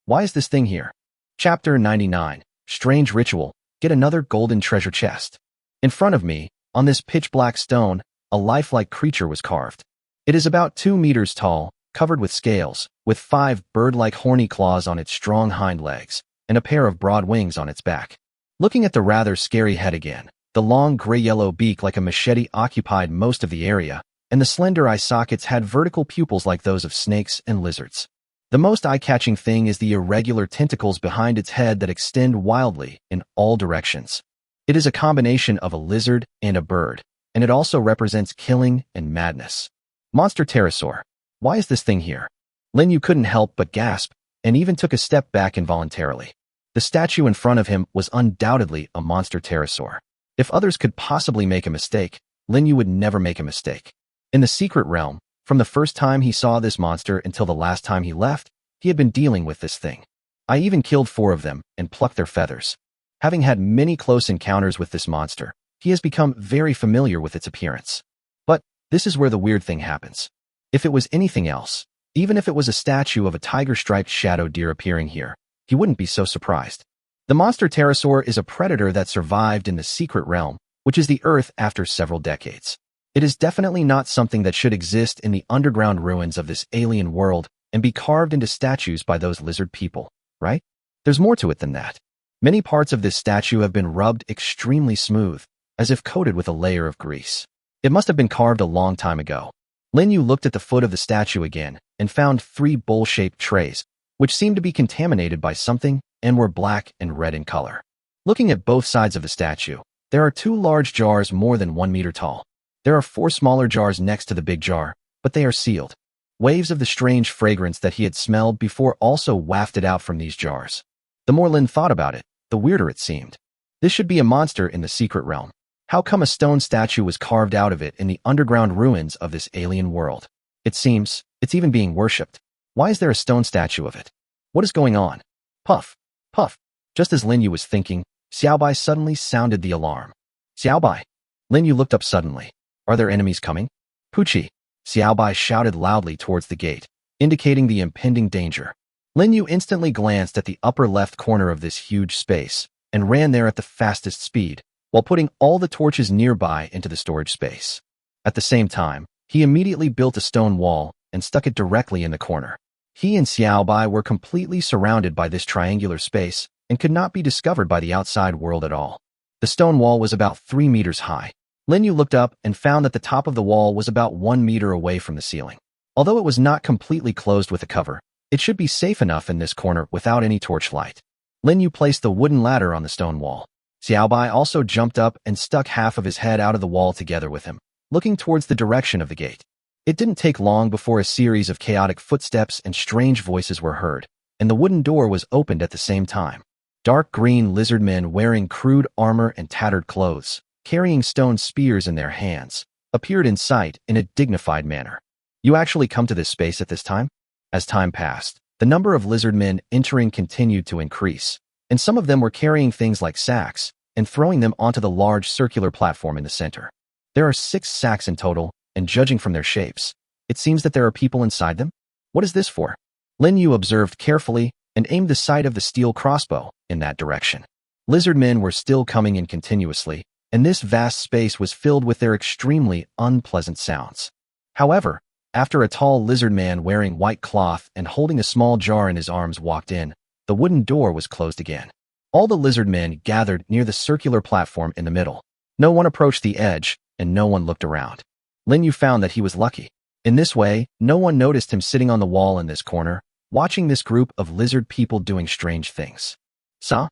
why is this thing here? Chapter 99, Strange Ritual, Get Another Golden Treasure Chest. In front of me, on this pitch-black stone, a lifelike creature was carved. It is about 2 meters tall, covered with scales, with 5 bird-like horny claws on its strong hind legs, and a pair of broad wings on its back. Looking at the rather scary head again, the long gray-yellow beak like a machete occupied most of the area, and the slender eye sockets had vertical pupils like those of snakes and lizards. The most eye-catching thing is the irregular tentacles behind its head that extend wildly in all directions. It is a combination of a lizard and a bird, and it also represents killing and madness. Monster pterosaur. Why is this thing here? Lin Yu couldn't help but gasp, and even took a step back involuntarily. The statue in front of him was undoubtedly a monster pterosaur. If others could possibly make a mistake, Lin Yu would never make a mistake. In the secret realm, from the first time he saw this monster until the last time he left, he had been dealing with this thing. I even killed 4 of them and plucked their feathers. Having had many close encounters with this monster, he has become very familiar with its appearance. But this is where the weird thing happens. If it was anything else, even if it was a statue of a tiger-striped shadow deer appearing here, he wouldn't be so surprised. The monster pterosaur is a predator that survived in the secret realm, which is the Earth after several decades. It is definitely not something that should exist in the underground ruins of this alien world and be carved into statues by those lizard people, right? There's more to it than that. Many parts of this statue have been rubbed extremely smooth, as if coated with a layer of grease. It must have been carved a long time ago. Lin Yu looked at the foot of the statue again and found 3 bowl-shaped trays, which seemed to be contaminated by something and were black and red in color. Looking at both sides of the statue, there are 2 large jars more than 1 meter tall. There are 4 smaller jars next to the big jar, but they are sealed. Waves of the strange fragrance that he had smelled before also wafted out from these jars. The more Lin thought about it, the weirder it seemed. This should be a monster in the secret realm. How come a stone statue was carved out of it in the underground ruins of this alien world? It seems it's even being worshipped. Why is there a stone statue of it? What is going on? Puff, puff. Just as Lin Yu was thinking, Xiaobai suddenly sounded the alarm. Xiaobai. Lin Yu looked up suddenly. Are there enemies coming? Puchi. Xiaobai shouted loudly towards the gate, indicating the impending danger. Lin Yu instantly glanced at the upper left corner of this huge space and ran there at the fastest speed, while putting all the torches nearby into the storage space. At the same time, he immediately built a stone wall and stuck it directly in the corner. He and Xiaobai were completely surrounded by this triangular space and could not be discovered by the outside world at all. The stone wall was about 3 meters high. Lin Yu looked up and found that the top of the wall was about 1 meter away from the ceiling. Although it was not completely closed with a cover, it should be safe enough in this corner without any torchlight. Lin Yu placed the wooden ladder on the stone wall. Xiaobai also jumped up and stuck half of his head out of the wall together with him, looking towards the direction of the gate. It didn't take long before a series of chaotic footsteps and strange voices were heard, and the wooden door was opened at the same time. Dark green lizard men wearing crude armor and tattered clothes, carrying stone spears in their hands, appeared in sight in a dignified manner. You actually come to this space at this time? As time passed, the number of lizard men entering continued to increase, and some of them were carrying things like sacks and throwing them onto the large circular platform in the center. There are 6 sacks in total, and judging from their shapes, it seems that there are people inside them. What is this for? Lin Yu observed carefully and aimed the sight of the steel crossbow in that direction. Lizard men were still coming in continuously, and this vast space was filled with their extremely unpleasant sounds. However, after a tall lizard man wearing white cloth and holding a small jar in his arms walked in, the wooden door was closed again. All the lizard men gathered near the circular platform in the middle. No one approached the edge, and no one looked around. Lin Yu found that he was lucky. In this way, no one noticed him sitting on the wall in this corner, watching this group of lizard people doing strange things. Sa.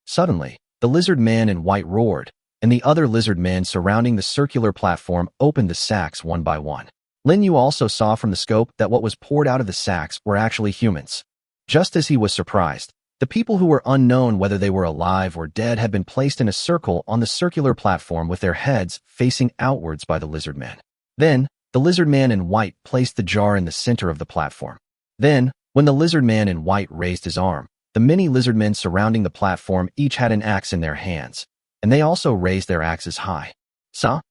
Suddenly, the lizard man in white roared, and the other lizard men surrounding the circular platform opened the sacks one by one. Lin Yu also saw from the scope that what was poured out of the sacks were actually humans. Just as he was surprised, the people who were unknown whether they were alive or dead had been placed in a circle on the circular platform with their heads facing outwards by the lizard men. Then, the lizard man in white placed the jar in the center of the platform. Then, when the lizard man in white raised his arm, the many lizard men surrounding the platform each had an axe in their hands, and they also raised their axes high. Sa.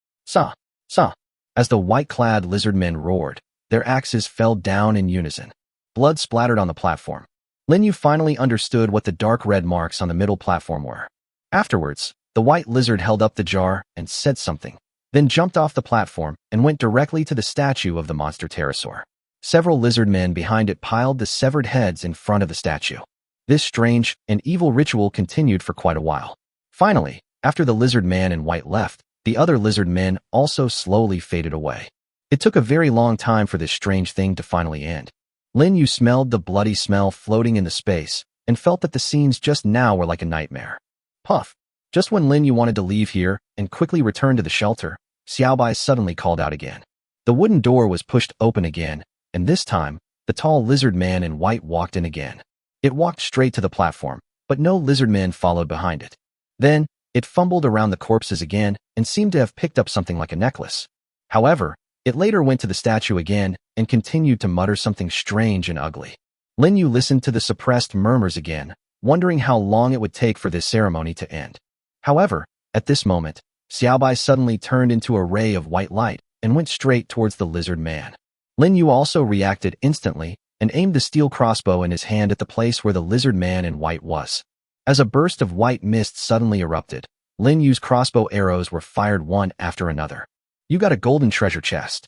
As the white-clad lizard men roared, their axes fell down in unison. Blood splattered on the platform. Lin Yu finally understood what the dark red marks on the middle platform were. Afterwards, the white lizard held up the jar and said something, then jumped off the platform and went directly to the statue of the monster pterosaur. Several lizard men behind it piled the severed heads in front of the statue. This strange and evil ritual continued for quite a while. Finally, after the lizard man in white left, the other lizard men also slowly faded away. It took a very long time for this strange thing to finally end. Lin Yu smelled the bloody smell floating in the space and felt that the scenes just now were like a nightmare. Puff. Just when Lin Yu wanted to leave here and quickly return to the shelter, Xiaobai suddenly called out again. The wooden door was pushed open again, and this time, the tall lizard man in white walked in again. It walked straight to the platform, but no lizard man followed behind it. Then, it fumbled around the corpses again and seemed to have picked up something like a necklace. However, it later went to the statue again and continued to mutter something strange and ugly. Lin Yu listened to the suppressed murmurs again, wondering how long it would take for this ceremony to end. However, at this moment, Xiaobai suddenly turned into a ray of white light and went straight towards the lizard man. Lin Yu also reacted instantly and aimed the steel crossbow in his hand at the place where the lizard man in white was. As a burst of white mist suddenly erupted, Lin Yu's crossbow arrows were fired one after another. You got a golden treasure chest.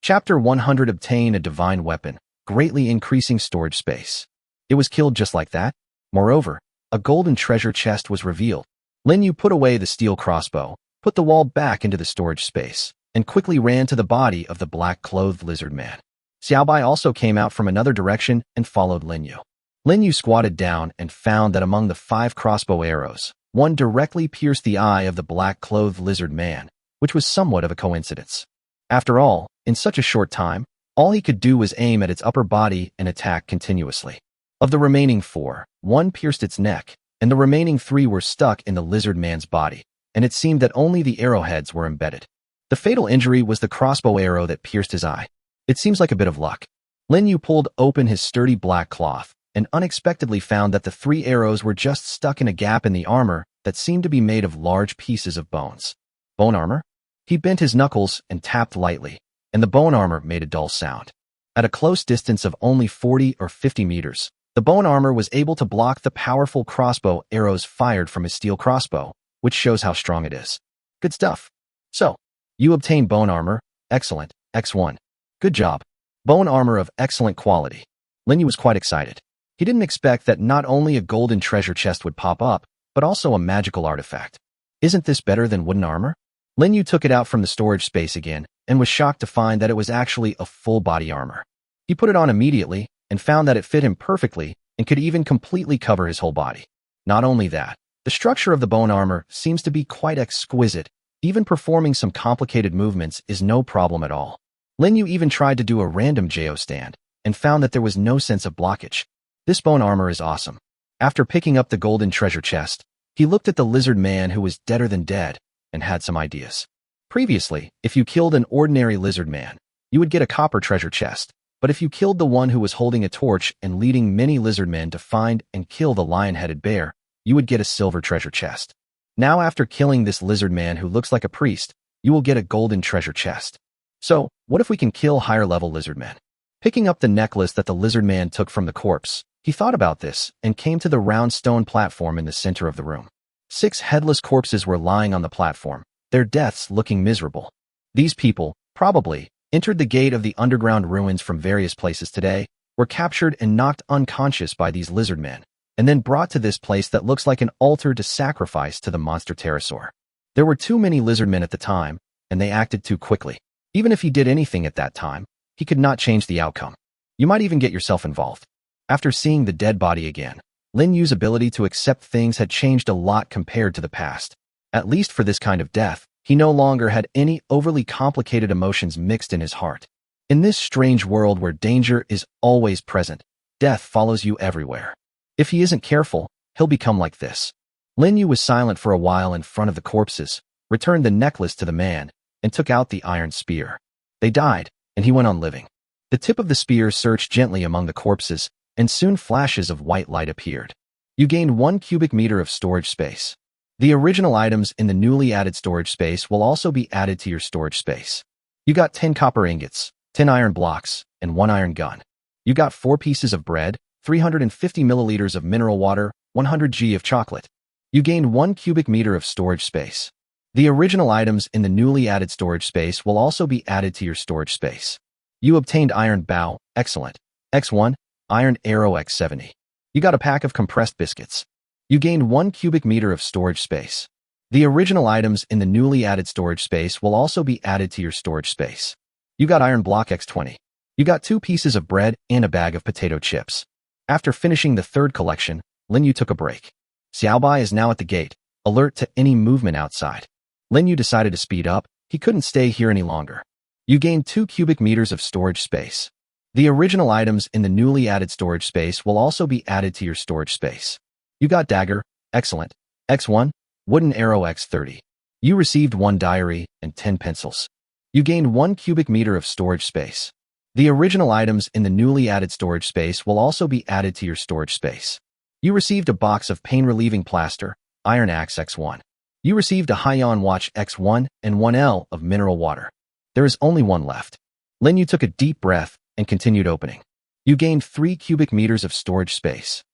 Chapter 100. Obtain a divine weapon, greatly increasing storage space. It was killed just like that. Moreover, a golden treasure chest was revealed. Lin Yu put away the steel crossbow, put the wall back into the storage space, and quickly ran to the body of the black-clothed lizard man. Xiaobai also came out from another direction and followed Lin Yu. Lin Yu squatted down and found that among the 5 crossbow arrows, one directly pierced the eye of the black-clothed lizard man, which was somewhat of a coincidence. After all, in such a short time, all he could do was aim at its upper body and attack continuously. Of the remaining 4, 1 pierced its neck, and the remaining 3 were stuck in the lizard man's body, and it seemed that only the arrowheads were embedded. The fatal injury was the crossbow arrow that pierced his eye. It seems like a bit of luck. Lin Yu pulled open his sturdy black cloth and unexpectedly found that the 3 arrows were just stuck in a gap in the armor that seemed to be made of large pieces of bones. Bone armor? He bent his knuckles and tapped lightly, and the bone armor made a dull sound. At a close distance of only 40 or 50 meters, the bone armor was able to block the powerful crossbow arrows fired from his steel crossbow, which shows how strong it is. Good stuff. So, you obtain bone armor. Excellent. X1. Good job. Bone armor of excellent quality. Lin Yu was quite excited. He didn't expect that not only a golden treasure chest would pop up, but also a magical artifact. Isn't this better than wooden armor? Lin Yu took it out from the storage space again and was shocked to find that it was actually a full body armor. He put it on immediately and found that it fit him perfectly and could even completely cover his whole body. Not only that, the structure of the bone armor seems to be quite exquisite. Even performing some complicated movements is no problem at all. Lin Yu even tried to do a random JO stand and found that there was no sense of blockage. This bone armor is awesome. After picking up the golden treasure chest, he looked at the lizard man who was deader than dead and had some ideas. Previously, if you killed an ordinary lizard man, you would get a copper treasure chest, but if you killed the one who was holding a torch and leading many lizard men to find and kill the lion-headed bear, you would get a silver treasure chest. Now after killing this lizard man who looks like a priest, you will get a golden treasure chest. So, what if we can kill higher-level lizard men? Picking up the necklace that the lizard man took from the corpse, he thought about this and came to the round stone platform in the center of the room. 6 headless corpses were lying on the platform, their deaths looking miserable. These people, probably, entered the gate of the underground ruins from various places today, were captured and knocked unconscious by these lizard men, and then brought to this place that looks like an altar to sacrifice to the monster pterosaur. There were too many lizard men at the time, and they acted too quickly. Even if he did anything at that time, he could not change the outcome. You might even get yourself involved. After seeing the dead body again, Lin Yu's ability to accept things had changed a lot compared to the past. At least for this kind of death, he no longer had any overly complicated emotions mixed in his heart. In this strange world where danger is always present, death follows you everywhere. If he isn't careful, he'll become like this. Lin Yu was silent for a while in front of the corpses, returned the necklace to the man, and took out the iron spear. They died, and he went on living. The tip of the spear searched gently among the corpses, and soon flashes of white light appeared. You gained 1 cubic meter of storage space. The original items in the newly added storage space will also be added to your storage space. You got 10 copper ingots, 10 iron blocks, and 1 iron gun. You got 4 pieces of bread, 350 milliliters of mineral water, 100 g of chocolate. You gained 1 cubic meter of storage space. The original items in the newly added storage space will also be added to your storage space. You obtained iron bow, excellent. X1, iron arrow X70. You got a pack of compressed biscuits. You gained 1 cubic meter of storage space. The original items in the newly added storage space will also be added to your storage space. You got iron block X20. You got 2 pieces of bread and a bag of potato chips. After finishing the third collection, Lin Yu took a break. Xiaobai is now at the gate, alert to any movement outside. Lin Yu decided to speed up. He couldn't stay here any longer. You gained 2 cubic meters of storage space. The original items in the newly added storage space will also be added to your storage space. You got dagger, excellent, X1, wooden arrow X30. You received 1 diary and 10 pencils. You gained 1 cubic meter of storage space. The original items in the newly added storage space will also be added to your storage space. You received a box of pain-relieving plaster, iron axe X1. You received a Haiyan watch X1 and 1L of mineral water. There is only 1 left. Lin Yu took a deep breath and continued opening. You gained 3 cubic meters of storage space.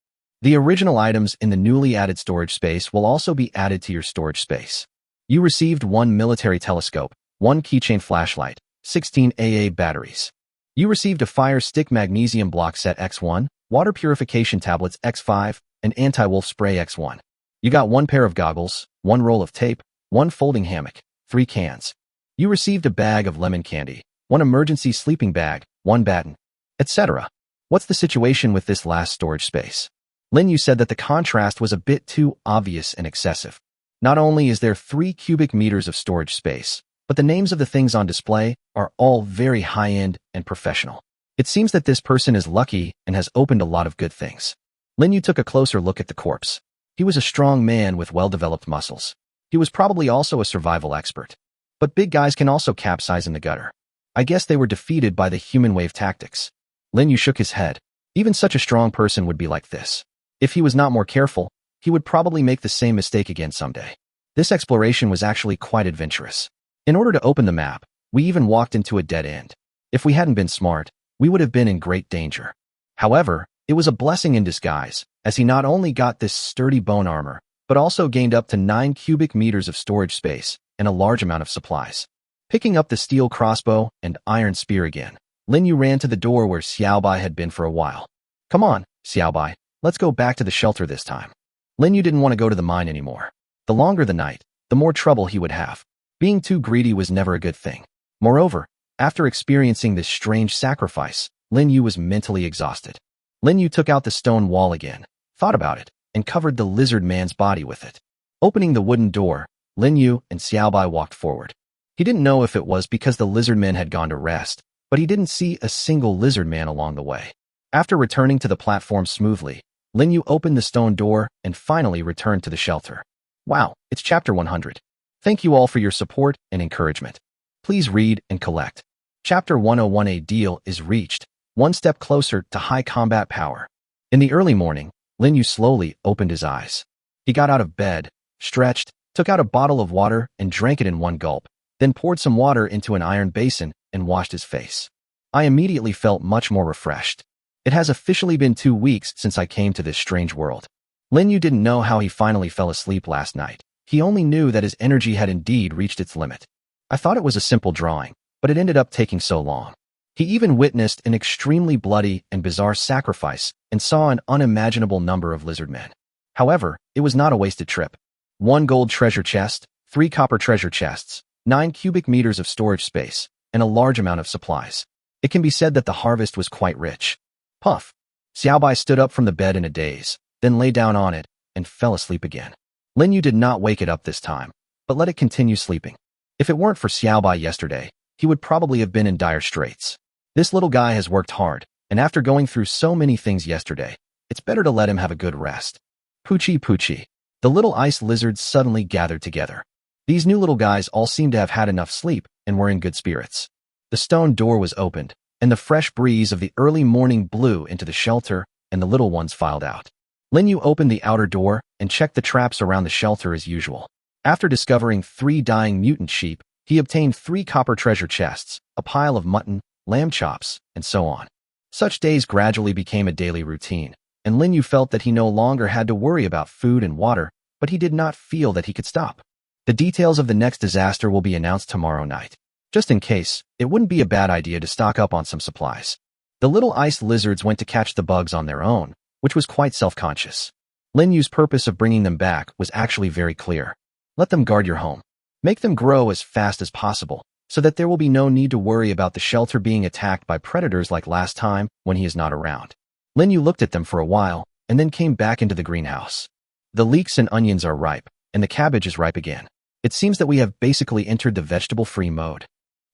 The original items in the newly added storage space will also be added to your storage space. You received 1 military telescope, 1 keychain flashlight, 16 AA batteries. You received a fire stick magnesium block set X1, water purification tablets X5, and anti-wolf spray X1. You got 1 pair of goggles, 1 roll of tape, 1 folding hammock, 3 cans. You received a bag of lemon candy, 1 emergency sleeping bag, 1 batten, etc. What's the situation with this last storage space? Lin Yu said that the contrast was a bit too obvious and excessive. Not only is there 3 cubic meters of storage space, but the names of the things on display are all very high-end and professional. It seems that this person is lucky and has opened a lot of good things. Lin Yu took a closer look at the corpse. He was a strong man with well-developed muscles. He was probably also a survival expert. But big guys can also capsize in the gutter. I guess they were defeated by the human wave tactics. Lin Yu shook his head. Even such a strong person would be like this. If he was not more careful, he would probably make the same mistake again someday. This exploration was actually quite adventurous. In order to open the map, we even walked into a dead end. If we hadn't been smart, we would have been in great danger. However, it was a blessing in disguise, as he not only got this sturdy bone armor, but also gained up to 9 cubic meters of storage space and a large amount of supplies. Picking up the steel crossbow and iron spear again, Lin Yu ran to the door where Xiaobai had been for a while. Come on, Xiaobai, let's go back to the shelter this time. Lin Yu didn't want to go to the mine anymore. The longer the night, the more trouble he would have. Being too greedy was never a good thing. Moreover, after experiencing this strange sacrifice, Lin Yu was mentally exhausted. Lin Yu took out the stone wall again, thought about it, and covered the lizard man's body with it. Opening the wooden door, Lin Yu and Xiaobai walked forward. He didn't know if it was because the lizard man had gone to rest, but he didn't see a single lizard man along the way. After returning to the platform smoothly, Lin Yu opened the stone door and finally returned to the shelter. Wow, it's chapter 100. Thank you all for your support and encouragement. Please read and collect. Chapter 101A deal is reached, 1 step closer to high combat power. In the early morning, Lin Yu slowly opened his eyes. He got out of bed, stretched, took out a bottle of water and drank it in 1 gulp, then poured some water into an iron basin and washed his face. I immediately felt much more refreshed. It has officially been 2 weeks since I came to this strange world. Lin Yu didn't know how he finally fell asleep last night. He only knew that his energy had indeed reached its limit. I thought it was a simple drawing, but it ended up taking so long. He even witnessed an extremely bloody and bizarre sacrifice and saw an unimaginable number of lizard men. However, it was not a wasted trip. 1 gold treasure chest, 3 copper treasure chests, 9 cubic meters of storage space, and a large amount of supplies. It can be said that the harvest was quite rich. Puff. Xiaobai stood up from the bed in a daze, then lay down on it and fell asleep again. Lin Yu did not wake it up this time, but let it continue sleeping. If it weren't for Xiaobai yesterday, he would probably have been in dire straits. This little guy has worked hard, and after going through so many things yesterday, it's better to let him have a good rest. Poochie Poochie. The little ice lizards suddenly gathered together. These new little guys all seemed to have had enough sleep and were in good spirits. The stone door was opened, and the fresh breeze of the early morning blew into the shelter, and the little ones filed out. Lin Yu opened the outer door and checked the traps around the shelter as usual. After discovering 3 dying mutant sheep, he obtained 3 copper treasure chests, a pile of mutton, lamb chops, and so on. Such days gradually became a daily routine, and Lin Yu felt that he no longer had to worry about food and water, but he did not feel that he could stop. The details of the next disaster will be announced tomorrow night. Just in case, it wouldn't be a bad idea to stock up on some supplies. The little ice lizards went to catch the bugs on their own, which was quite self-conscious. Lin Yu's purpose of bringing them back was actually very clear. Let them guard your home. Make them grow as fast as possible, so that there will be no need to worry about the shelter being attacked by predators like last time when he is not around. Lin Yu looked at them for a while and then came back into the greenhouse. The leeks and onions are ripe, and the cabbage is ripe again. It seems that we have basically entered the vegetable-free mode.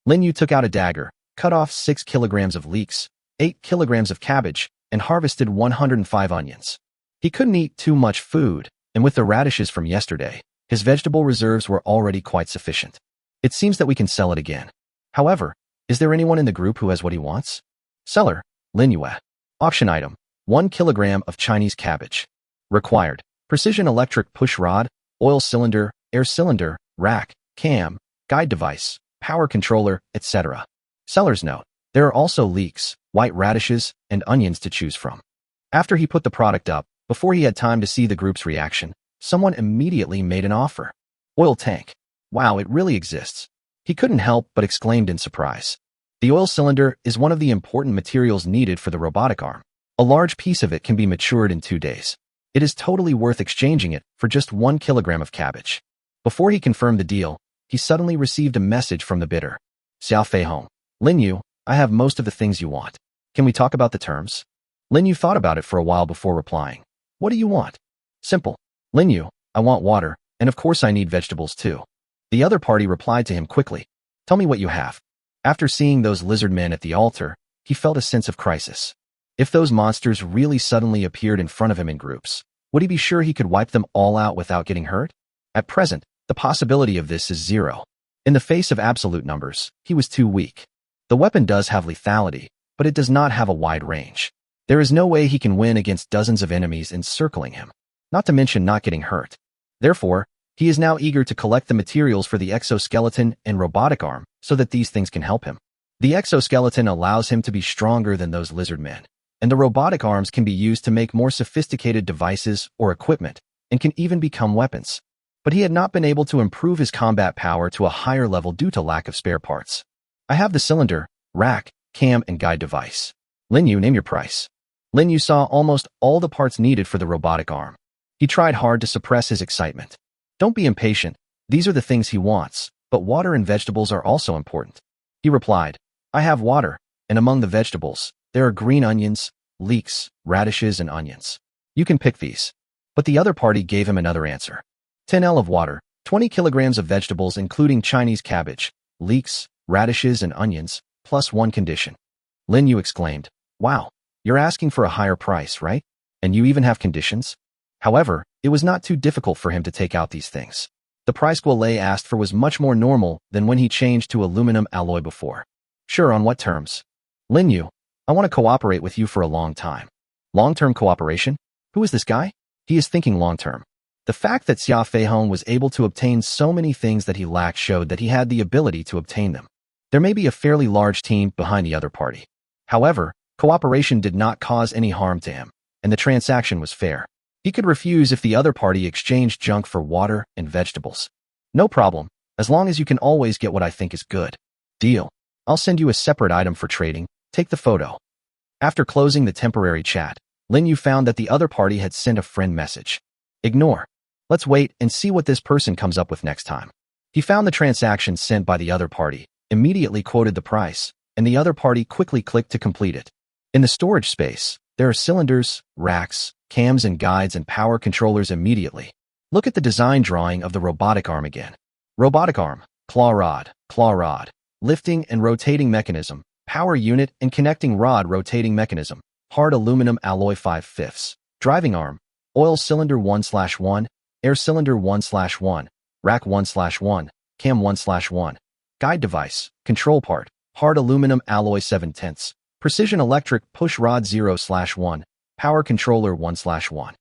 Lin Yu took out a dagger, cut off 6 kilograms of leeks, 8 kilograms of cabbage, and harvested 105 onions. He couldn't eat too much food, and with the radishes from yesterday, his vegetable reserves were already quite sufficient. It seems that we can sell it again. However, is there anyone in the group who has what he wants? Seller, Lin Yu. Auction item, 1 kilogram of Chinese cabbage. Required, precision electric push rod, oil cylinder, air cylinder, rack, cam, guide device, power controller, etc. Seller's note, there are also leeks, white radishes, and onions to choose from. After he put the product up, before he had time to see the group's reaction, someone immediately made an offer. Oil tank. Wow, it really exists. He couldn't help but exclaimed in surprise. The oil cylinder is one of the important materials needed for the robotic arm. A large piece of it can be matured in 2 days. It is totally worth exchanging it for just 1 kilogram of cabbage. Before he confirmed the deal, he suddenly received a message from the bidder. Xiao Feihong, Lin Yu, I have most of the things you want. Can we talk about the terms? Lin Yu thought about it for a while before replying. What do you want? Simple. Lin Yu, I want water, and of course I need vegetables too. The other party replied to him quickly. Tell me what you have. After seeing those lizard men at the altar, he felt a sense of crisis. If those monsters really suddenly appeared in front of him in groups, would he be sure he could wipe them all out without getting hurt? At present, the possibility of this is 0. In the face of absolute numbers, he was too weak. The weapon does have lethality, but it does not have a wide range. There is no way he can win against dozens of enemies encircling him, not to mention not getting hurt. Therefore, he is now eager to collect the materials for the exoskeleton and robotic arm so that these things can help him. The exoskeleton allows him to be stronger than those lizard men, and the robotic arms can be used to make more sophisticated devices or equipment and can even become weapons. But he had not been able to improve his combat power to a higher level due to lack of spare parts. I have the cylinder, rack, cam, and guide device. Lin Yu, name your price. Lin Yu saw almost all the parts needed for the robotic arm. He tried hard to suppress his excitement. Don't be impatient. These are the things he wants, but water and vegetables are also important. He replied, I have water, and among the vegetables, there are green onions, leeks, radishes, and onions. You can pick these. But the other party gave him another answer. 10 L of water, 20 kilograms of vegetables including Chinese cabbage, leeks, radishes, and onions, plus 1 condition. Lin Yu exclaimed, wow, you're asking for a higher price, right? And you even have conditions? However, it was not too difficult for him to take out these things. The price Guolei asked for was much more normal than when he changed to aluminum alloy before. Sure, on what terms? Lin Yu, I want to cooperate with you for a long time. Long-term cooperation? Who is this guy? He is thinking long-term. The fact that Xia Feihong was able to obtain so many things that he lacked showed that he had the ability to obtain them. There may be a fairly large team behind the other party. However, cooperation did not cause any harm to him, and the transaction was fair. He could refuse if the other party exchanged junk for water and vegetables. No problem, as long as you can always get what I think is good. Deal. I'll send you a separate item for trading. Take the photo. After closing the temporary chat, Lin Yu found that the other party had sent a friend message. Ignore. Let's wait and see what this person comes up with next time. He found the transaction sent by the other party, immediately quoted the price, and the other party quickly clicked to complete it. In the storage space, there are cylinders, racks, cams, and guides and power controllers immediately. Look at the design drawing of the robotic arm again. Robotic arm, claw rod, lifting and rotating mechanism, power unit and connecting rod rotating mechanism, hard aluminum alloy 5/5, driving arm, oil cylinder 1/1, air cylinder 1/1, rack 1/1, cam 1/1, guide device, control part, hard aluminum alloy 7/10, precision electric push rod 0/1, power controller 1/1.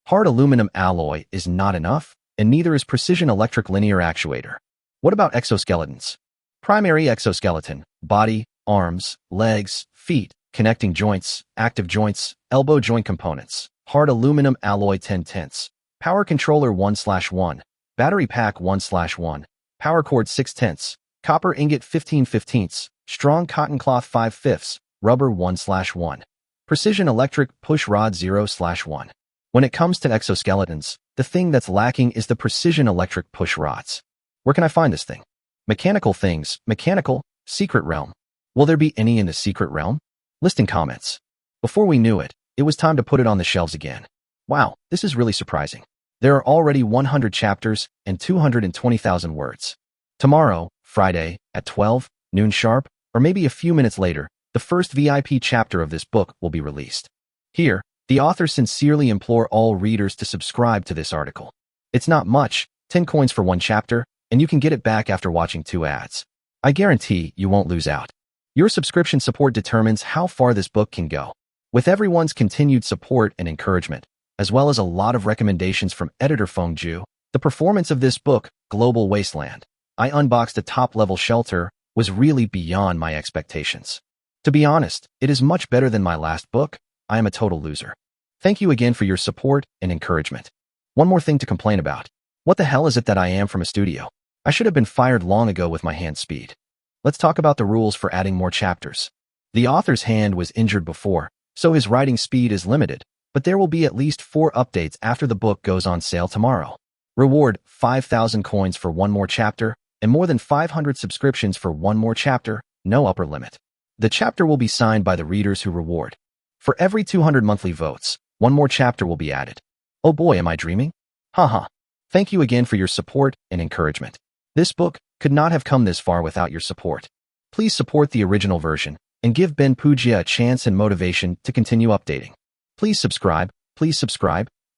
Hard aluminum alloy is not enough, and neither is precision electric linear actuator. What about exoskeletons? Primary exoskeleton, body, arms, legs, feet, connecting joints, active joints, elbow joint components, hard aluminum alloy 10/10, power controller 1/1, battery pack 1/1, power cord 6/10, copper ingot 15/15, strong cotton cloth 5/5, rubber 1/1, precision electric push rod 0/1. When it comes to exoskeletons, the thing that's lacking is the precision electric push rods. Where can I find this thing? Mechanical things, mechanical, secret realm. Will there be any in the secret realm? List in comments. Before we knew it, it was time to put it on the shelves again. Wow, this is really surprising. There are already 100 chapters and 220,000 words. Tomorrow, Friday, at 12 noon sharp, or maybe a few minutes later, the first VIP chapter of this book will be released. Here, the author sincerely implore all readers to subscribe to this article. It's not much, 10 coins for one chapter, and you can get it back after watching 2 ads. I guarantee you won't lose out. Your subscription support determines how far this book can go. With everyone's continued support and encouragement, as well as a lot of recommendations from editor Feng Ju, the performance of this book, Global Wasteland, I unboxed a top-level shelter, was really beyond my expectations. To be honest, it is much better than my last book. I am a total loser. Thank you again for your support and encouragement. One more thing to complain about. What the hell is it that I am from a studio? I should have been fired long ago with my hand speed. Let's talk about the rules for adding more chapters. The author's hand was injured before, so his writing speed is limited, but there will be at least 4 updates after the book goes on sale tomorrow. Reward 5,000 coins for one more chapter, and more than 500 subscriptions for one more chapter, no upper limit. The chapter will be signed by the readers who reward. For every 200 monthly votes, one more chapter will be added. Oh boy, am I dreaming? Haha. Thank you again for your support and encouragement. This book could not have come this far without your support. Please support the original version and give Ben Pugia a chance and motivation to continue updating. Please subscribe,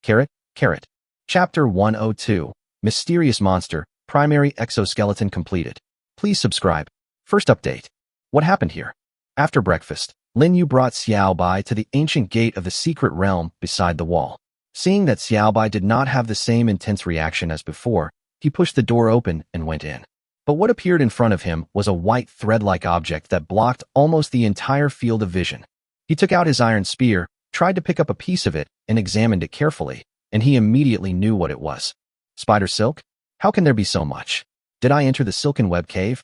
carrot. Chapter 102, Mysterious Monster, Primary Exoskeleton completed. Please subscribe. First update. What happened here? After breakfast, Lin Yu brought Xiao Bai to the ancient gate of the secret realm beside the wall. Seeing that Xiao Bai did not have the same intense reaction as before, he pushed the door open and went in. But what appeared in front of him was a white thread-like object that blocked almost the entire field of vision. He took out his iron spear, tried to pick up a piece of it, and examined it carefully, and he immediately knew what it was. Spider silk? How can there be so much? Did I enter the silken web cave?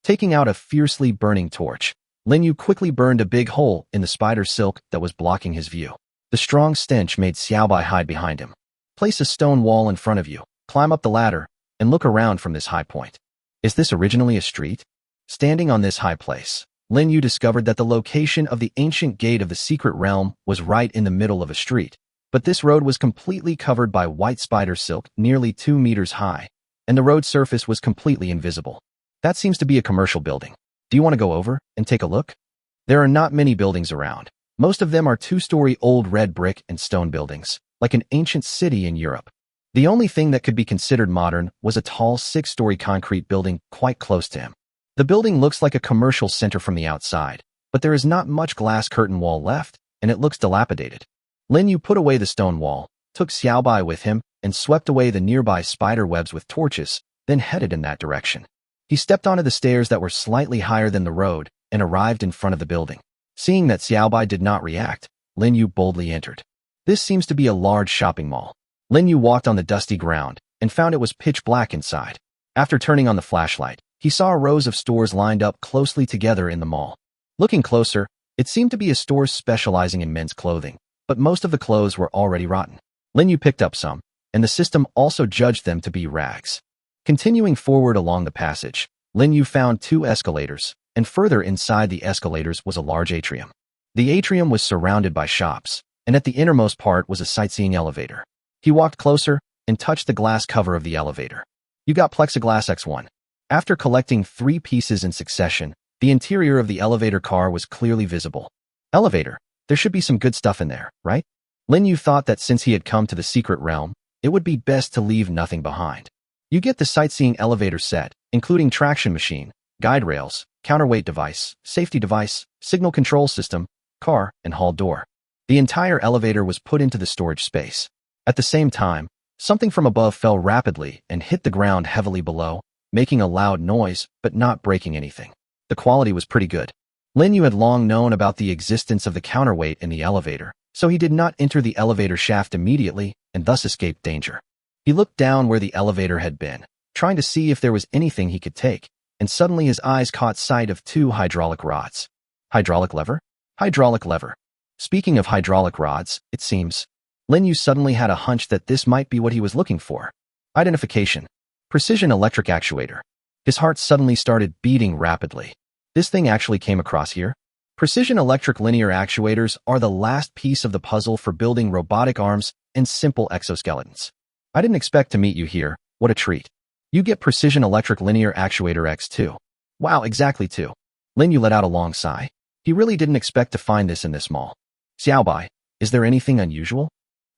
Taking out a fiercely burning torch, Lin Yu quickly burned a big hole in the spider silk that was blocking his view. The strong stench made Xiao Bai hide behind him. Place a stone wall in front of you, climb up the ladder, and look around from this high point. Is this originally a street? Standing on this high place, Lin Yu discovered that the location of the ancient gate of the secret realm was right in the middle of a street, but this road was completely covered by white spider silk nearly 2 meters high, and the road surface was completely invisible. That seems to be a commercial building. Do you want to go over and take a look? There are not many buildings around. Most of them are 2-story old red brick and stone buildings, like an ancient city in Europe. The only thing that could be considered modern was a tall 6-story concrete building quite close to him. The building looks like a commercial center from the outside, but there is not much glass curtain wall left, and it looks dilapidated. Lin Yu put away the stone wall, took Xiao Bai with him, and swept away the nearby spider webs with torches, then headed in that direction. He stepped onto the stairs that were slightly higher than the road and arrived in front of the building. Seeing that Xiao Bai did not react, Lin Yu boldly entered. This seems to be a large shopping mall. Lin Yu walked on the dusty ground and found it was pitch black inside. After turning on the flashlight, he saw rows of stores lined up closely together in the mall. Looking closer, it seemed to be a store specializing in men's clothing, but most of the clothes were already rotten. Lin Yu picked up some, and the system also judged them to be rags. Continuing forward along the passage, Lin Yu found 2 escalators, and further inside the escalators was a large atrium. The atrium was surrounded by shops, and at the innermost part was a sightseeing elevator. He walked closer and touched the glass cover of the elevator. You got plexiglass X1. After collecting 3 pieces in succession, the interior of the elevator car was clearly visible. Elevator, there should be some good stuff in there, right? Lin Yu thought that since he had come to the secret realm, it would be best to leave nothing behind. You get the sightseeing elevator set, including traction machine, guide rails, counterweight device, safety device, signal control system, car, and hall door. The entire elevator was put into the storage space. At the same time, something from above fell rapidly and hit the ground heavily below, making a loud noise but not breaking anything. The quality was pretty good. Lin Yu had long known about the existence of the counterweight in the elevator, so he did not enter the elevator shaft immediately and thus escaped danger. He looked down where the elevator had been, trying to see if there was anything he could take, and suddenly his eyes caught sight of 2 hydraulic rods. Hydraulic lever? Hydraulic lever. Speaking of hydraulic rods, it seems, Lin Yu suddenly had a hunch that this might be what he was looking for. Identification. Precision electric actuator. His heart suddenly started beating rapidly. This thing actually came across here? Precision electric linear actuators are the last piece of the puzzle for building robotic arms and simple exoskeletons. I didn't expect to meet you here. What a treat. You get precision electric linear actuator X2. Wow, exactly 2. Lin Yu let out a long sigh. He really didn't expect to find this in this mall. Xiaobai, is there anything unusual?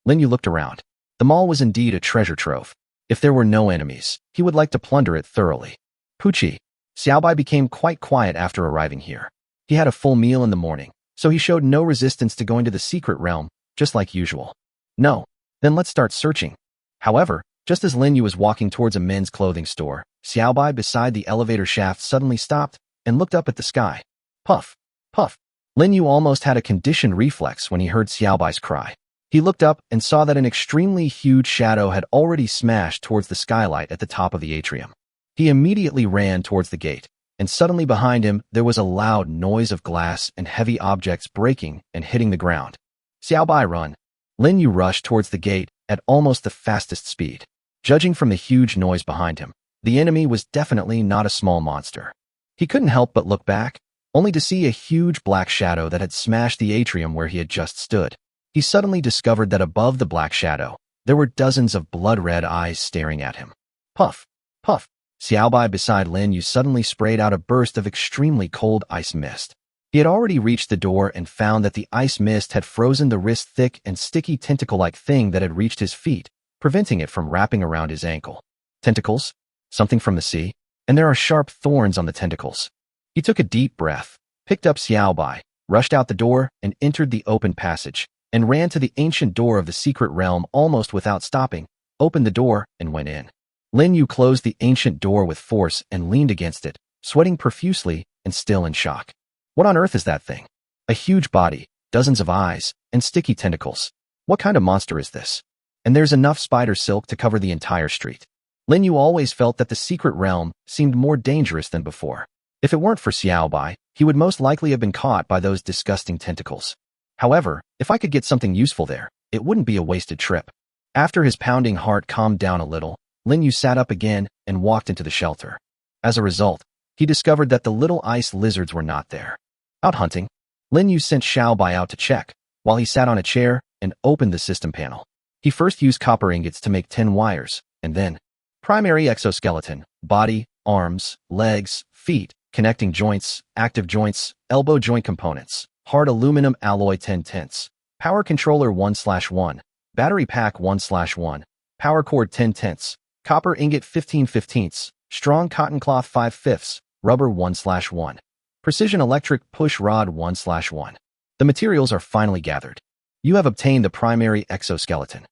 Lin Yu looked around. The mall was indeed a treasure trove. If there were no enemies, he would like to plunder it thoroughly. Pucci. Xiaobai became quite quiet after arriving here. He had a full meal in the morning, so he showed no resistance to going to the secret realm, just like usual. No. Then let's start searching. However, just as Lin Yu was walking towards a men's clothing store, Xiaobai beside the elevator shaft suddenly stopped and looked up at the sky. Puff, puff. Lin Yu almost had a conditioned reflex when he heard Xiaobai's cry. He looked up and saw that an extremely huge shadow had already smashed towards the skylight at the top of the atrium. He immediately ran towards the gate, and suddenly behind him there was a loud noise of glass and heavy objects breaking and hitting the ground. Xiaobai, run. Lin Yu rushed towards the gate at almost the fastest speed. Judging from the huge noise behind him, the enemy was definitely not a small monster. He couldn't help but look back, only to see a huge black shadow that had smashed the atrium where he had just stood. He suddenly discovered that above the black shadow, there were dozens of blood-red eyes staring at him. Puff, puff. Xiaobai beside Lin Yu suddenly sprayed out a burst of extremely cold ice mist. He had already reached the door and found that the ice mist had frozen the wrist-thick and sticky tentacle-like thing that had reached his feet, preventing it from wrapping around his ankle. Tentacles? Something from the sea? And there are sharp thorns on the tentacles. He took a deep breath, picked up Xiaobai, rushed out the door and entered the open passage, and ran to the ancient door of the secret realm almost without stopping, opened the door and went in. Lin Yu closed the ancient door with force and leaned against it, sweating profusely and still in shock. What on earth is that thing? A huge body, dozens of eyes, and sticky tentacles. What kind of monster is this? And there's enough spider silk to cover the entire street. Lin Yu always felt that the secret realm seemed more dangerous than before. If it weren't for Xiaobai, he would most likely have been caught by those disgusting tentacles. However, if I could get something useful there, it wouldn't be a wasted trip. After his pounding heart calmed down a little, Lin Yu sat up again and walked into the shelter. As a result, he discovered that the little ice lizards were not there. Out hunting, Lin Yu sent Xiaobai out to check, while he sat on a chair and opened the system panel. He first used copper ingots to make 10 wires, and then primary exoskeleton, body, arms, legs, feet, connecting joints, active joints, elbow joint components, hard aluminum alloy 10 tenths, power controller 1/1, battery pack 1/1, power cord 10 tenths, copper ingot 15/15, strong cotton cloth 5/5, rubber 1/1, precision electric push rod 1/1. The materials are finally gathered. You have obtained the primary exoskeleton.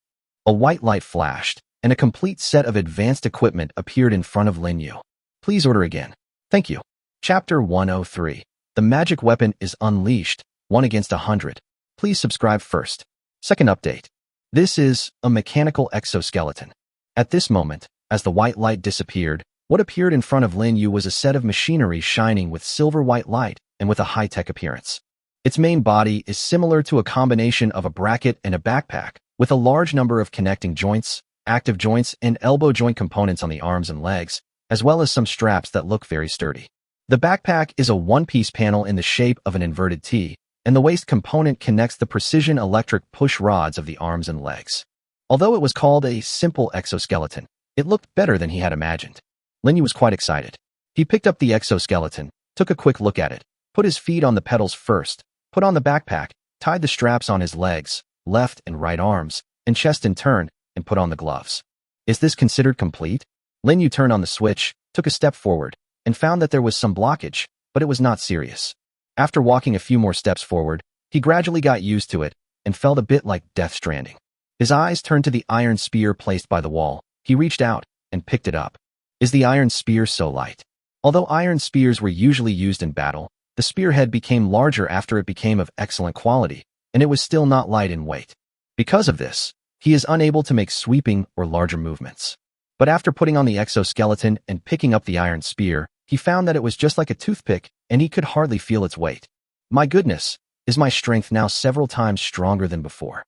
A white light flashed, and a complete set of advanced equipment appeared in front of Lin Yu. Please order again. Thank you. Chapter 103. The magic weapon is unleashed, 1 against 100. Please subscribe first. Second update. This is a mechanical exoskeleton. At this moment, as the white light disappeared, what appeared in front of Lin Yu was a set of machinery shining with silver white light and with a high-tech appearance. Its main body is similar to a combination of a bracket and a backpack, with a large number of connecting joints, active joints, and elbow joint components on the arms and legs, as well as some straps that look very sturdy. The backpack is a one-piece panel in the shape of an inverted T, and the waist component connects the precision electric push rods of the arms and legs. Although it was called a simple exoskeleton, it looked better than he had imagined. Lin Yu was quite excited. He picked up the exoskeleton, took a quick look at it, put his feet on the pedals first, put on the backpack, tied the straps on his legs, left and right arms, and chest in turn, and put on the gloves. Is this considered complete? Lin Yu turned on the switch, took a step forward, and found that there was some blockage, but it was not serious. After walking a few more steps forward, he gradually got used to it and felt a bit like Death Stranding. His eyes turned to the iron spear placed by the wall. He reached out and picked it up. Is the iron spear so light? Although iron spears were usually used in battle, the spearhead became larger after it became of excellent quality, and it was still not light in weight. Because of this, he is unable to make sweeping or larger movements. But after putting on the exoskeleton and picking up the iron spear, he found that it was just like a toothpick, and he could hardly feel its weight. My goodness, is my strength now several times stronger than before?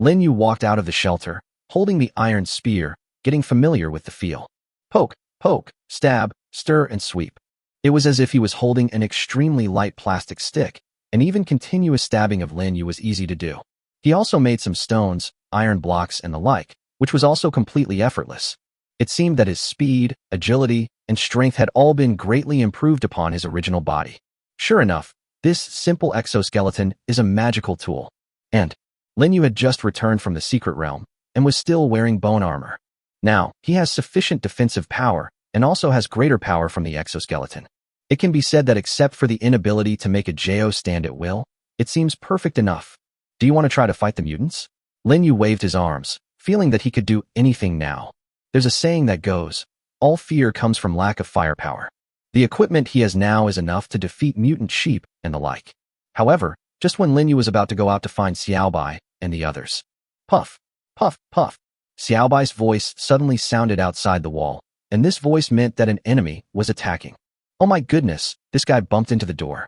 Lin Yu walked out of the shelter, holding the iron spear, getting familiar with the feel. Poke, poke, stab, stir, and sweep. It was as if he was holding an extremely light plastic stick, and even continuous stabbing of Lin Yu was easy to do. He also made some stones, iron blocks, and the like, which was also completely effortless. It seemed that his speed, agility, and strength had all been greatly improved upon his original body. Sure enough, this simple exoskeleton is a magical tool. And Lin Yu had just returned from the secret realm and was still wearing bone armor. Now, he has sufficient defensive power and also has greater power from the exoskeleton. It can be said that except for the inability to make a Jo stand at will, it seems perfect enough. Do you want to try to fight the mutants? Lin Yu waved his arms, feeling that he could do anything now. There's a saying that goes, all fear comes from lack of firepower. The equipment he has now is enough to defeat mutant sheep and the like. However, just when Lin Yu was about to go out to find Xiaobai and the others. Puff, puff, puff. Xiaobai's voice suddenly sounded outside the wall, and this voice meant that an enemy was attacking. Oh my goodness, this guy bumped into the door.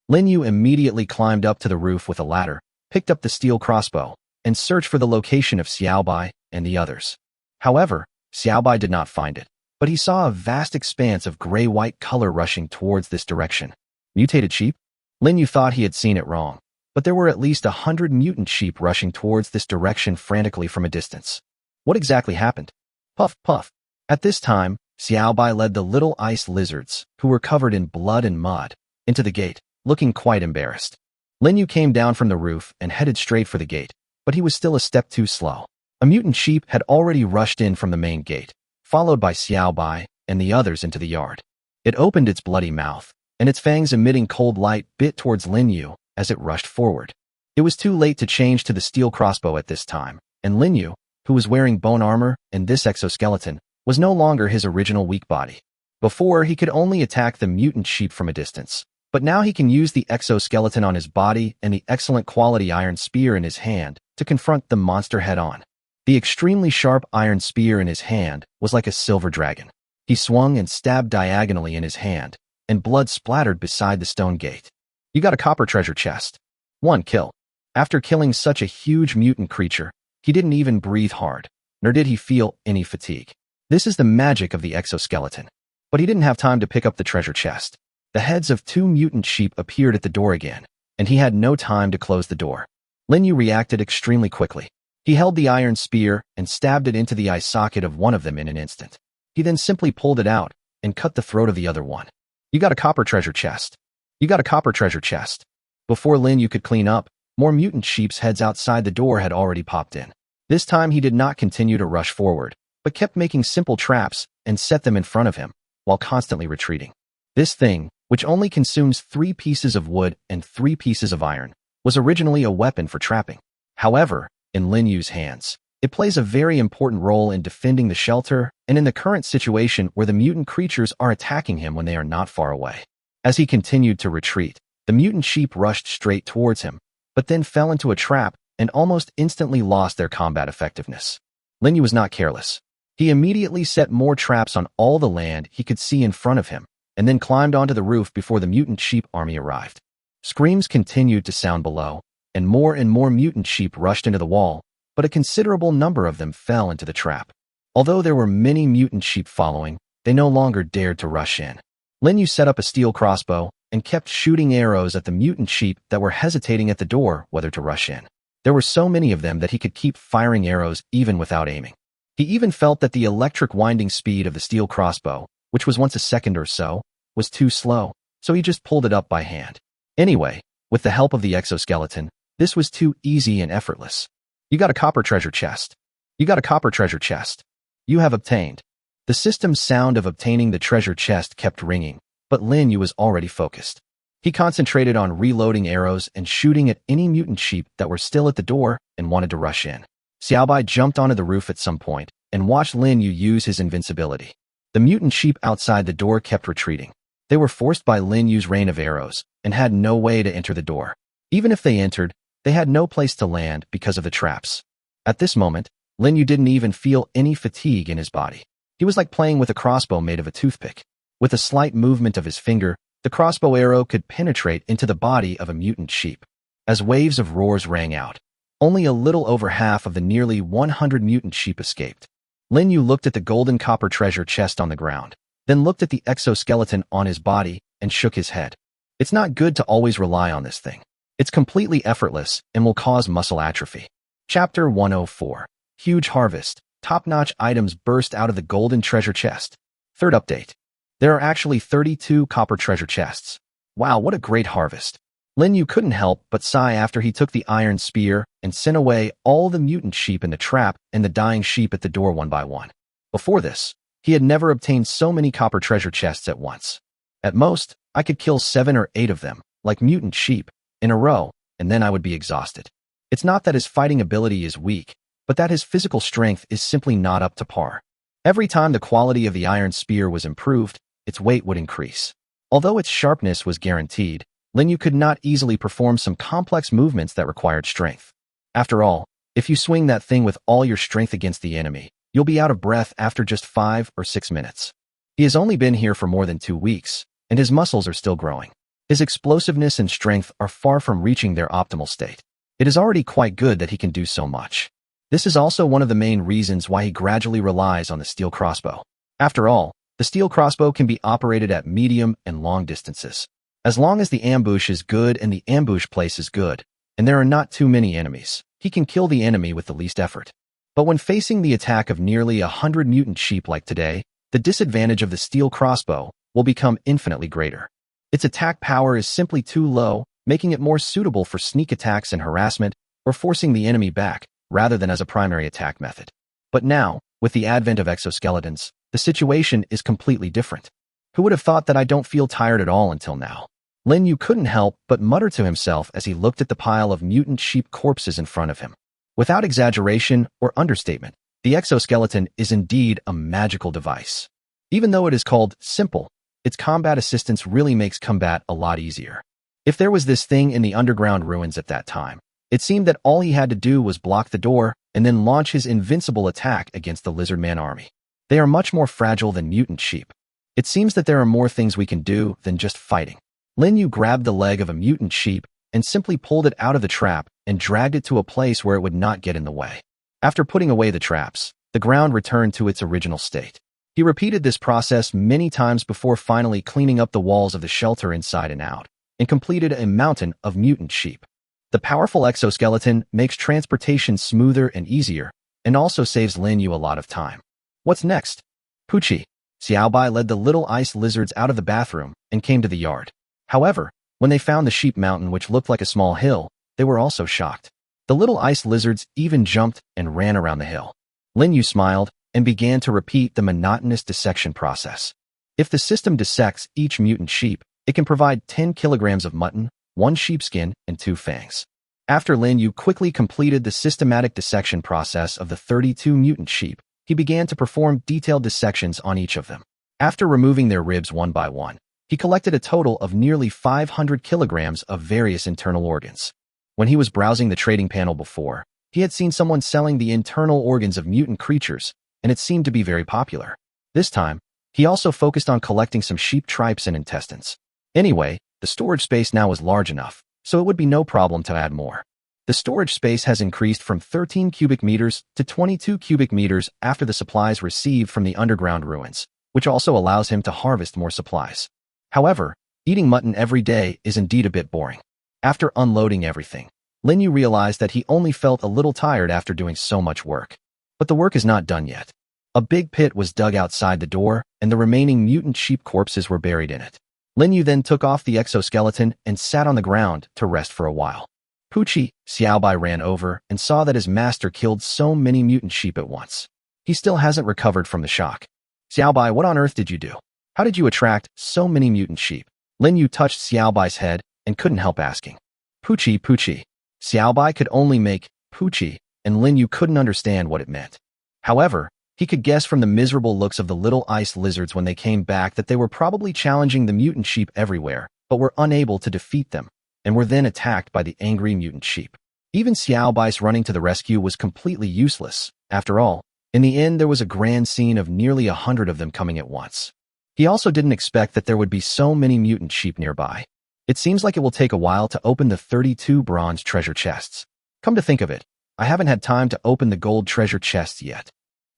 Lin Yu immediately climbed up to the roof with a ladder, picked up the steel crossbow, and searched for the location of Xiaobai and the others. However, Xiaobai did not find it, but he saw a vast expanse of gray-white color rushing towards this direction. Mutated sheep? Lin Yu thought he had seen it wrong, but there were at least 100 mutant sheep rushing towards this direction frantically from a distance. What exactly happened? Puff, puff. At this time, Xiaobai led the little ice lizards, who were covered in blood and mud, into the gate, looking quite embarrassed. Lin Yu came down from the roof and headed straight for the gate, but he was still a step too slow. A mutant sheep had already rushed in from the main gate, followed by Xiaobai and the others into the yard. It opened its bloody mouth, and its fangs emitting cold light bit towards Lin Yu as it rushed forward. It was too late to change to the steel crossbow at this time, and Lin Yu, who was wearing bone armor and this exoskeleton, was no longer his original weak body. Before, he could only attack the mutant sheep from a distance, but now he can use the exoskeleton on his body and the excellent quality iron spear in his hand to confront the monster head-on. The extremely sharp iron spear in his hand was like a silver dragon. He swung and stabbed diagonally in his hand, and blood splattered beside the stone gate. You got a copper treasure chest. 1 kill. After killing such a huge mutant creature, he didn't even breathe hard, nor did he feel any fatigue. This is the magic of the exoskeleton. But he didn't have time to pick up the treasure chest. The heads of 2 mutant sheep appeared at the door again, and he had no time to close the door. Lin Yu reacted extremely quickly. He held the iron spear and stabbed it into the eye socket of one of them in an instant. He then simply pulled it out and cut the throat of the other one. You got a copper treasure chest. You got a copper treasure chest. Before Lin Yu could clean up, more mutant sheep's heads outside the door had already popped in. This time he did not continue to rush forward, but kept making simple traps and set them in front of him, while constantly retreating. This thing, which only consumes 3 pieces of wood and 3 pieces of iron, was originally a weapon for trapping. However, in Lin Yu's hands, it plays a very important role in defending the shelter and in the current situation where the mutant creatures are attacking him when they are not far away. As he continued to retreat, the mutant sheep rushed straight towards him, but then fell into a trap and almost instantly lost their combat effectiveness. Lin Yu was not careless. He immediately set more traps on all the land he could see in front of him, and then climbed onto the roof before the mutant sheep army arrived. Screams continued to sound below, and more mutant sheep rushed into the wall, but a considerable number of them fell into the trap. Although there were many mutant sheep following, they no longer dared to rush in. Lin Yu set up a steel crossbow and kept shooting arrows at the mutant sheep that were hesitating at the door whether to rush in. There were so many of them that he could keep firing arrows even without aiming. He even felt that the electric winding speed of the steel crossbow, which was once a second or so, was too slow, so he just pulled it up by hand. Anyway, with the help of the exoskeleton, this was too easy and effortless. You got a copper treasure chest. You got a copper treasure chest. You have obtained. The system's sound of obtaining the treasure chest kept ringing, but Lin Yu was already focused. He concentrated on reloading arrows and shooting at any mutant sheep that were still at the door and wanted to rush in. Xiaobai jumped onto the roof at some point and watched Lin Yu use his invincibility. The mutant sheep outside the door kept retreating. They were forced by Lin Yu's rain of arrows and had no way to enter the door. Even if they entered, they had no place to land because of the traps. At this moment, Lin Yu didn't even feel any fatigue in his body. He was like playing with a crossbow made of a toothpick. With a slight movement of his finger, the crossbow arrow could penetrate into the body of a mutant sheep. As waves of roars rang out, only a little over half of the nearly 100 mutant sheep escaped. Lin Yu looked at the golden copper treasure chest on the ground, then looked at the exoskeleton on his body and shook his head. It's not good to always rely on this thing. It's completely effortless and will cause muscle atrophy. Chapter 104. Huge Harvest. Top-notch items burst out of the golden treasure chest. Third update. There are actually 32 copper treasure chests. Wow, what a great harvest. Lin Yu couldn't help but sigh after he took the iron spear and sent away all the mutant sheep in the trap and the dying sheep at the door one by one. Before this, he had never obtained so many copper treasure chests at once. At most, I could kill 7 or 8 of them, like mutant sheep, in a row, and then I would be exhausted. It's not that his fighting ability is weak, but that his physical strength is simply not up to par. Every time the quality of the iron spear was improved, its weight would increase. Although its sharpness was guaranteed, Lin Yu could not easily perform some complex movements that required strength. After all, if you swing that thing with all your strength against the enemy, you'll be out of breath after just 5 or 6 minutes. He has only been here for more than 2 weeks, and his muscles are still growing. His explosiveness and strength are far from reaching their optimal state. It is already quite good that he can do so much. This is also one of the main reasons why he gradually relies on the steel crossbow. After all, the steel crossbow can be operated at medium and long distances. As long as the ambush is good and the ambush place is good, and there are not too many enemies, he can kill the enemy with the least effort. But when facing the attack of nearly 100 mutant sheep like today, the disadvantage of the steel crossbow will become infinitely greater. Its attack power is simply too low, making it more suitable for sneak attacks and harassment, or forcing the enemy back, rather than as a primary attack method. But now, with the advent of exoskeletons, the situation is completely different. Who would have thought that I don't feel tired at all until now? Lin Yu couldn't help but mutter to himself as he looked at the pile of mutant sheep corpses in front of him. Without exaggeration or understatement, the exoskeleton is indeed a magical device. Even though it is called simple, its combat assistance really makes combat a lot easier. If there was this thing in the underground ruins at that time, it seemed that all he had to do was block the door and then launch his invincible attack against the lizard man army. They are much more fragile than mutant sheep. It seems that there are more things we can do than just fighting. Lin Yu grabbed the leg of a mutant sheep and simply pulled it out of the trap and dragged it to a place where it would not get in the way. After putting away the traps, the ground returned to its original state. He repeated this process many times before finally cleaning up the walls of the shelter inside and out, and completed a mountain of mutant sheep. The powerful exoskeleton makes transportation smoother and easier, and also saves Lin Yu a lot of time. What's next? Pucci. Xiaobai led the little ice lizards out of the bathroom and came to the yard. However, when they found the sheep mountain which looked like a small hill, they were also shocked. The little ice lizards even jumped and ran around the hill. Lin Yu smiled and began to repeat the monotonous dissection process. If the system dissects each mutant sheep, it can provide 10 kilograms of mutton, 1 sheepskin, and 2 fangs. After Lin Yu quickly completed the systematic dissection process of the 32 mutant sheep, he began to perform detailed dissections on each of them. After removing their ribs one by one, he collected a total of nearly 500 kilograms of various internal organs. When he was browsing the trading panel before, he had seen someone selling the internal organs of mutant creatures, and it seemed to be very popular. This time, he also focused on collecting some sheep tripes and intestines. Anyway, the storage space now was large enough, so it would be no problem to add more. The storage space has increased from 13 cubic meters to 22 cubic meters after the supplies received from the underground ruins, which also allows him to harvest more supplies. However, eating mutton every day is indeed a bit boring. After unloading everything, Lin Yu realized that he only felt a little tired after doing so much work. But the work is not done yet. A big pit was dug outside the door, and the remaining mutant sheep corpses were buried in it. Lin Yu then took off the exoskeleton and sat on the ground to rest for a while. Pucci, Xiaobai ran over and saw that his master killed so many mutant sheep at once. He still hasn't recovered from the shock. Xiaobai, what on earth did you do? How did you attract so many mutant sheep? Lin Yu touched Xiaobai's head and couldn't help asking. Pucci, Pucci. Xiaobai could only make Pucci, and Lin Yu couldn't understand what it meant. However, he could guess from the miserable looks of the little ice lizards when they came back that they were probably challenging the mutant sheep everywhere, but were unable to defeat them, and were then attacked by the angry mutant sheep. Even Xiaobai's running to the rescue was completely useless. After all, in the end there was a grand scene of nearly 100 of them coming at once. He also didn't expect that there would be so many mutant sheep nearby. It seems like it will take a while to open the 32 bronze treasure chests. Come to think of it, I haven't had time to open the gold treasure chests yet.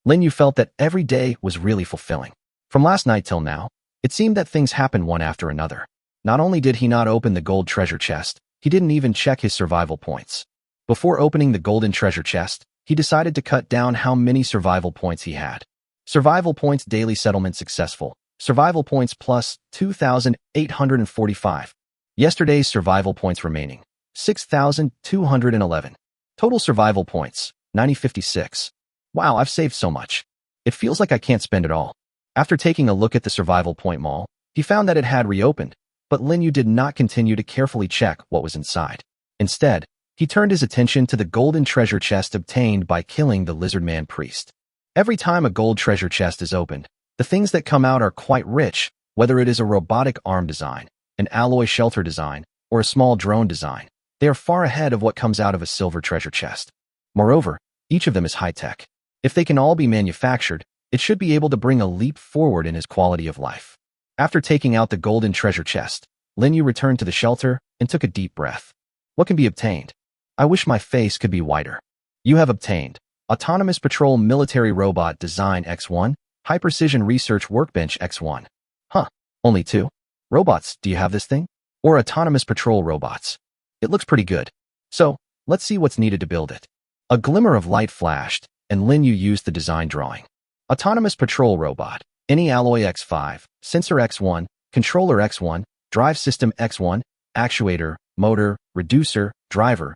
Lin Yu felt that every day was really fulfilling. From last night till now, it seemed that things happened one after another. Not only did he not open the gold treasure chest, he didn't even check his survival points. Before opening the golden treasure chest, he decided to cut down how many survival points he had. Survival points daily settlement successful. Survival points plus 2,845. Yesterday's survival points remaining 6,211. Total survival points 9056. Wow, I've saved so much. It feels like I can't spend it all. After taking a look at the survival point mall, he found that it had reopened, but Lin Yu did not continue to carefully check what was inside. Instead, he turned his attention to the golden treasure chest obtained by killing the lizard man priest. Every time a gold treasure chest is opened, the things that come out are quite rich, whether it is a robotic arm design, an alloy shelter design, or a small drone design. They are far ahead of what comes out of a silver treasure chest. Moreover, each of them is high-tech. If they can all be manufactured, it should be able to bring a leap forward in his quality of life. After taking out the golden treasure chest, Lin Yu returned to the shelter and took a deep breath. What can be obtained? I wish my face could be whiter. You have obtained Autonomous Patrol Military Robot Design X1, High Precision Research Workbench X1. Huh, only 2? Robots, do you have this thing? Or Autonomous Patrol Robots? It looks pretty good. So, let's see what's needed to build it. A glimmer of light flashed, and Lin Yu used the design drawing. Autonomous Patrol Robot, any alloy X5, sensor X1, controller X1, drive system X1, actuator, motor, reducer, driver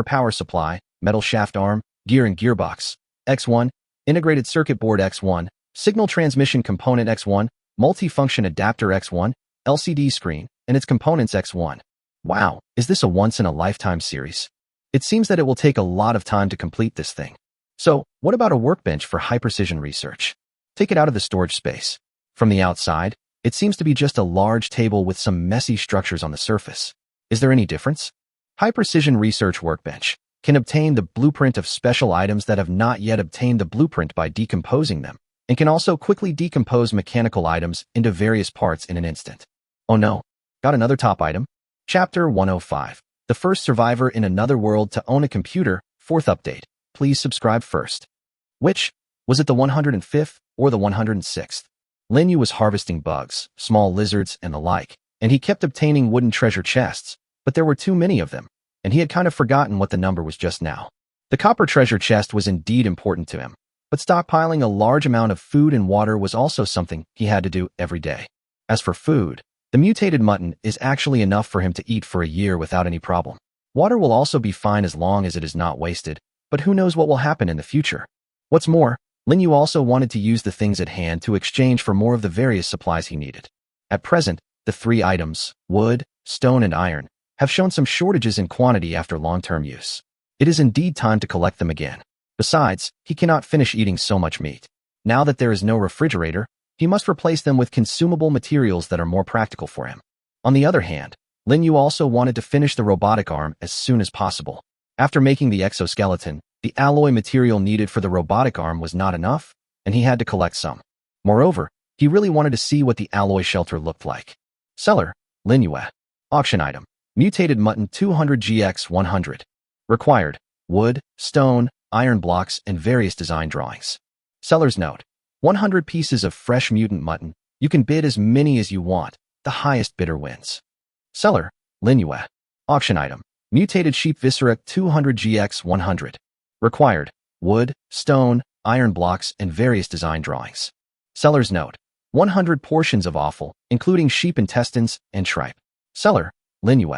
power supply, metal shaft arm, gear and gearbox, X1, integrated circuit board X1, signal transmission component X1, multi-function adapter X1, LCD screen, and its components X1. Wow, is this a once-in-a-lifetime series? It seems that it will take a lot of time to complete this thing. So, what about a workbench for high-precision research? Take it out of the storage space. From the outside, it seems to be just a large table with some messy structures on the surface. Is there any difference? High-precision research workbench can obtain the blueprint of special items that have not yet obtained the blueprint by decomposing them, and can also quickly decompose mechanical items into various parts in an instant. Oh no, got another top item? Chapter 105. The first survivor in another world to own a computer, 4th update. Please subscribe first. Which? Was it the 105th or the 106th? Lin Yu was harvesting bugs, small lizards, and the like, and he kept obtaining wooden treasure chests, but there were too many of them, and he had kind of forgotten what the number was just now. The copper treasure chest was indeed important to him, but stockpiling a large amount of food and water was also something he had to do every day. As for food, the mutated mutton is actually enough for him to eat for a year without any problem. Water will also be fine as long as it is not wasted, but who knows what will happen in the future. What's more, Lin Yu also wanted to use the things at hand to exchange for more of the various supplies he needed. At present, the 3 items, wood, stone, and iron, have shown some shortages in quantity after long-term use. It is indeed time to collect them again. Besides, he cannot finish eating so much meat. Now that there is no refrigerator, he must replace them with consumable materials that are more practical for him. On the other hand, Lin Yu also wanted to finish the robotic arm as soon as possible. After making the exoskeleton, the alloy material needed for the robotic arm was not enough, and he had to collect some. Moreover, he really wanted to see what the alloy shelter looked like. Seller, Lin Yu. Auction item, mutated mutton 200GX 100. Required, wood, stone, iron blocks, and various design drawings. Seller's note, 100 pieces of fresh mutant mutton. You can bid as many as you want. The highest bidder wins. Seller, Lin Yu. Auction item, mutated sheep viscera 200GX 100. Required, wood, stone, iron blocks, and various design drawings. Seller's note, 100 portions of offal, including sheep intestines and tripe. Seller, Lin Yu.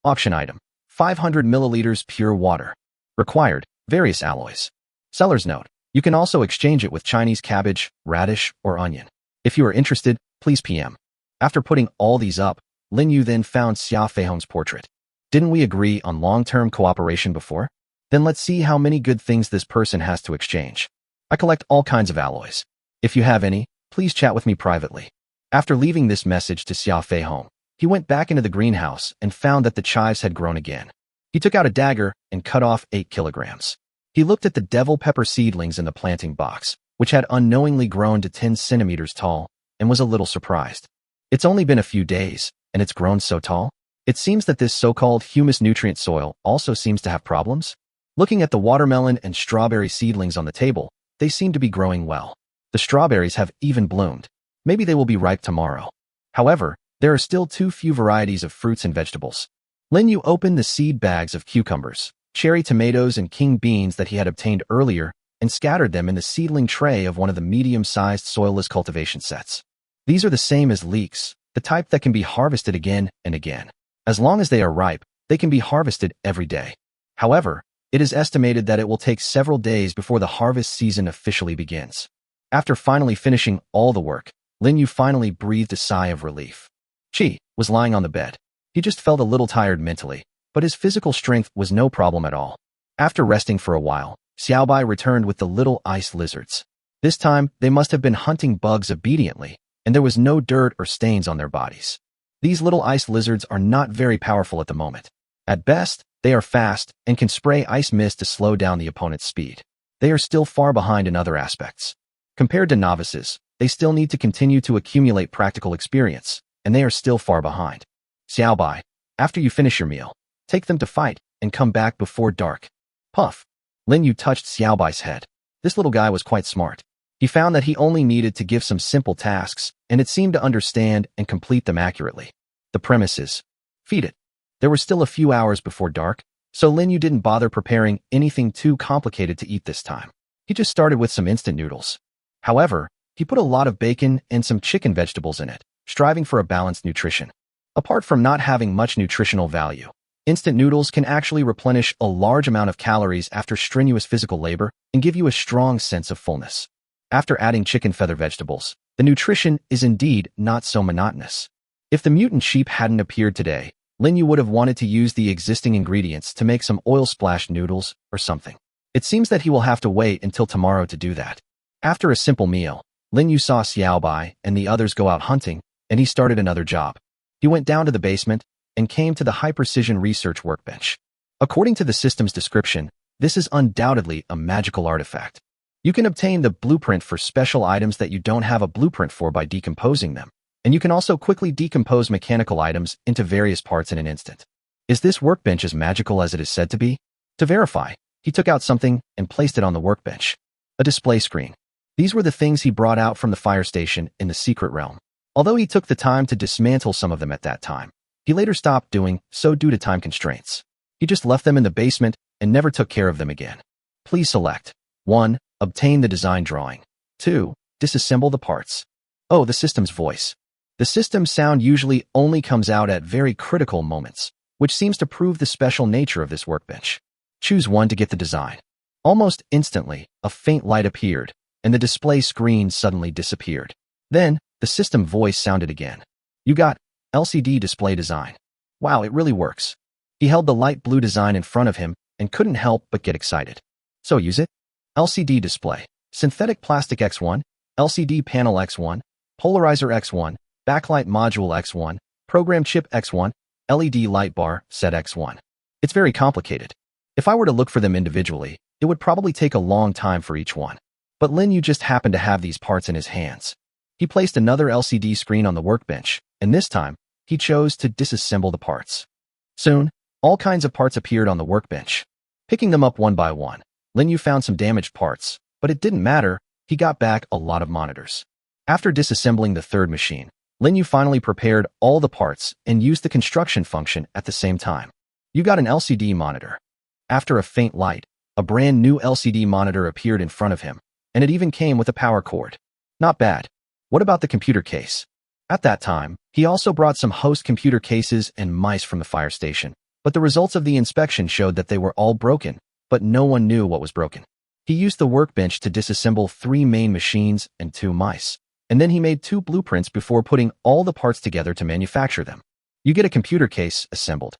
Auction item, 500 milliliters pure water. Required, various alloys. Seller's note, you can also exchange it with Chinese cabbage, radish, or onion. If you are interested, please PM. After putting all these up, Lin Yu then found Xia Feihong's portrait. Didn't we agree on long-term cooperation before? Then let's see how many good things this person has to exchange. I collect all kinds of alloys. If you have any, please chat with me privately. After leaving this message to Xia Feihong, he went back into the greenhouse and found that the chives had grown again. He took out a dagger and cut off 8 kilograms. He looked at the devil pepper seedlings in the planting box, which had unknowingly grown to 10 centimeters tall, and was a little surprised. It's only been a few days, and it's grown so tall? It seems that this so-called humus nutrient soil also seems to have problems. Looking at the watermelon and strawberry seedlings on the table, they seem to be growing well. The strawberries have even bloomed. Maybe they will be ripe tomorrow. However, there are still too few varieties of fruits and vegetables. Lin Yu opened the seed bags of cucumbers, cherry tomatoes, and king beans that he had obtained earlier and scattered them in the seedling tray of one of the medium-sized soilless cultivation sets. These are the same as leeks, the type that can be harvested again and again. As long as they are ripe, they can be harvested every day. However, it is estimated that it will take several days before the harvest season officially begins. After finally finishing all the work, Lin Yu finally breathed a sigh of relief. Qi was lying on the bed. He just felt a little tired mentally, but his physical strength was no problem at all. After resting for a while, Xiaobai returned with the little ice lizards. This time, they must have been hunting bugs obediently, and there was no dirt or stains on their bodies. These little ice lizards are not very powerful at the moment. At best, they are fast and can spray ice mist to slow down the opponent's speed. They are still far behind in other aspects. Compared to novices, they still need to continue to accumulate practical experience, and they are still far behind. Xiaobai, after you finish your meal, take them to fight and come back before dark. Puff. Lin Yu touched Xiaobai's head. This little guy was quite smart. He found that he only needed to give some simple tasks, and it seemed to understand and complete them accurately. The premise is, feed it. There were still a few hours before dark, so Lin Yu didn't bother preparing anything too complicated to eat this time. He just started with some instant noodles. However, he put a lot of bacon and some chicken vegetables in it, striving for a balanced nutrition. Apart from not having much nutritional value, instant noodles can actually replenish a large amount of calories after strenuous physical labor and give you a strong sense of fullness. After adding chicken feather vegetables, the nutrition is indeed not so monotonous. If the mutant sheep hadn't appeared today, Lin Yu would have wanted to use the existing ingredients to make some oil-splashed noodles or something. It seems that he will have to wait until tomorrow to do that. After a simple meal, Lin Yu saw Xiaobai and the others go out hunting, and he started another job. He went down to the basement and came to the high-precision research workbench. According to the system's description, this is undoubtedly a magical artifact. You can obtain the blueprint for special items that you don't have a blueprint for by decomposing them, and you can also quickly decompose mechanical items into various parts in an instant. Is this workbench as magical as it is said to be? To verify, he took out something and placed it on the workbench. A display screen. These were the things he brought out from the fire station in the secret realm. Although he took the time to dismantle some of them at that time, he later stopped doing so due to time constraints. He just left them in the basement and never took care of them again. Please select 1. Obtain the design drawing. 2. Disassemble the parts. Oh, the system's voice. The system's sound usually only comes out at very critical moments, which seems to prove the special nature of this workbench. Choose 1 to get the design. Almost instantly, a faint light appeared, and the display screen suddenly disappeared. Then, the system voice sounded again. You got LCD display design. Wow, it really works. He held the light blue design in front of him and couldn't help but get excited. So use it. LCD display. Synthetic plastic X1, LCD panel X1, polarizer X1, backlight module X1, program chip X1, LED light bar set X1. It's very complicated. If I were to look for them individually, it would probably take a long time for each one. But Lin Yu just happened to have these parts in his hands. He placed another LCD screen on the workbench, and this time, he chose to disassemble the parts. Soon, all kinds of parts appeared on the workbench. Picking them up one by one, Lin Yu found some damaged parts, but it didn't matter, he got back a lot of monitors. After disassembling the third machine, Lin Yu finally prepared all the parts and used the construction function at the same time. You got an LCD monitor. After a faint light, a brand new LCD monitor appeared in front of him, and it even came with a power cord. Not bad. What about the computer case? At that time, he also brought some host computer cases and mice from the fire station, but the results of the inspection showed that they were all broken, but no one knew what was broken. He used the workbench to disassemble 3 main machines and 2 mice, and then he made 2 blueprints before putting all the parts together to manufacture them. You get a computer case assembled.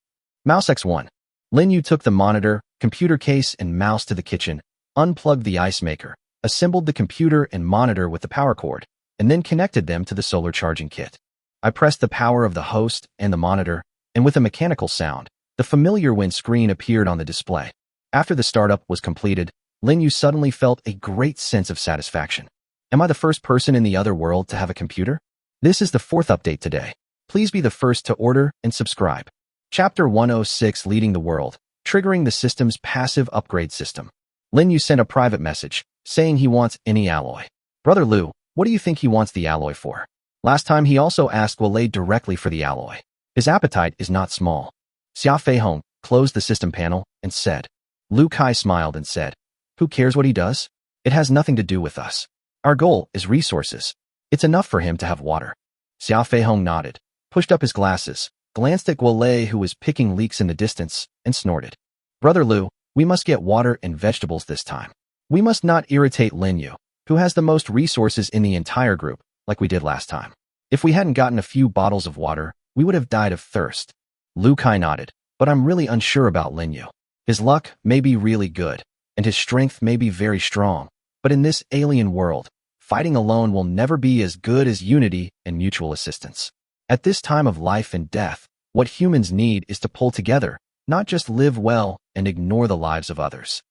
Mouse X1. Lin Yu took the monitor, computer case, and mouse to the kitchen, unplugged the ice maker, assembled the computer and monitor with the power cord, and then connected them to the solar charging kit. I pressed the power of the host and the monitor, and with a mechanical sound, the familiar Win screen appeared on the display. After the startup was completed, Lin Yu suddenly felt a great sense of satisfaction. Am I the first person in the other world to have a computer? This is the 4th update today. Please be the first to order and subscribe. Chapter 106 Leading the World, Triggering the System's Passive Upgrade System. Lin Yu sent a private message, saying he wants any alloy. Brother Lu, what do you think he wants the alloy for? Last time he also asked Wale directly for the alloy. His appetite is not small. Xia Feihong closed the system panel and said. Lu Kai smiled and said, who cares what he does? It has nothing to do with us. Our goal is resources. It's enough for him to have water. Xia Feihong nodded, pushed up his glasses, glanced at Wale who was picking leeks in the distance, and snorted. Brother Lu, we must get water and vegetables this time. We must not irritate Lin Yu, who has the most resources in the entire group, like we did last time. If we hadn't gotten a few bottles of water, we would have died of thirst. Lu Kai nodded, but I'm really unsure about Lin Yu. His luck may be really good, and his strength may be very strong, but in this alien world, fighting alone will never be as good as unity and mutual assistance. At this time of life and death, what humans need is to pull together, not just live well and ignore the lives of others.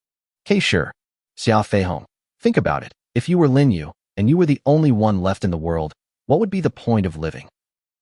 Okay, sure. Xia Feihong, think about it. If you were Lin Yu, and you were the only one left in the world, what would be the point of living?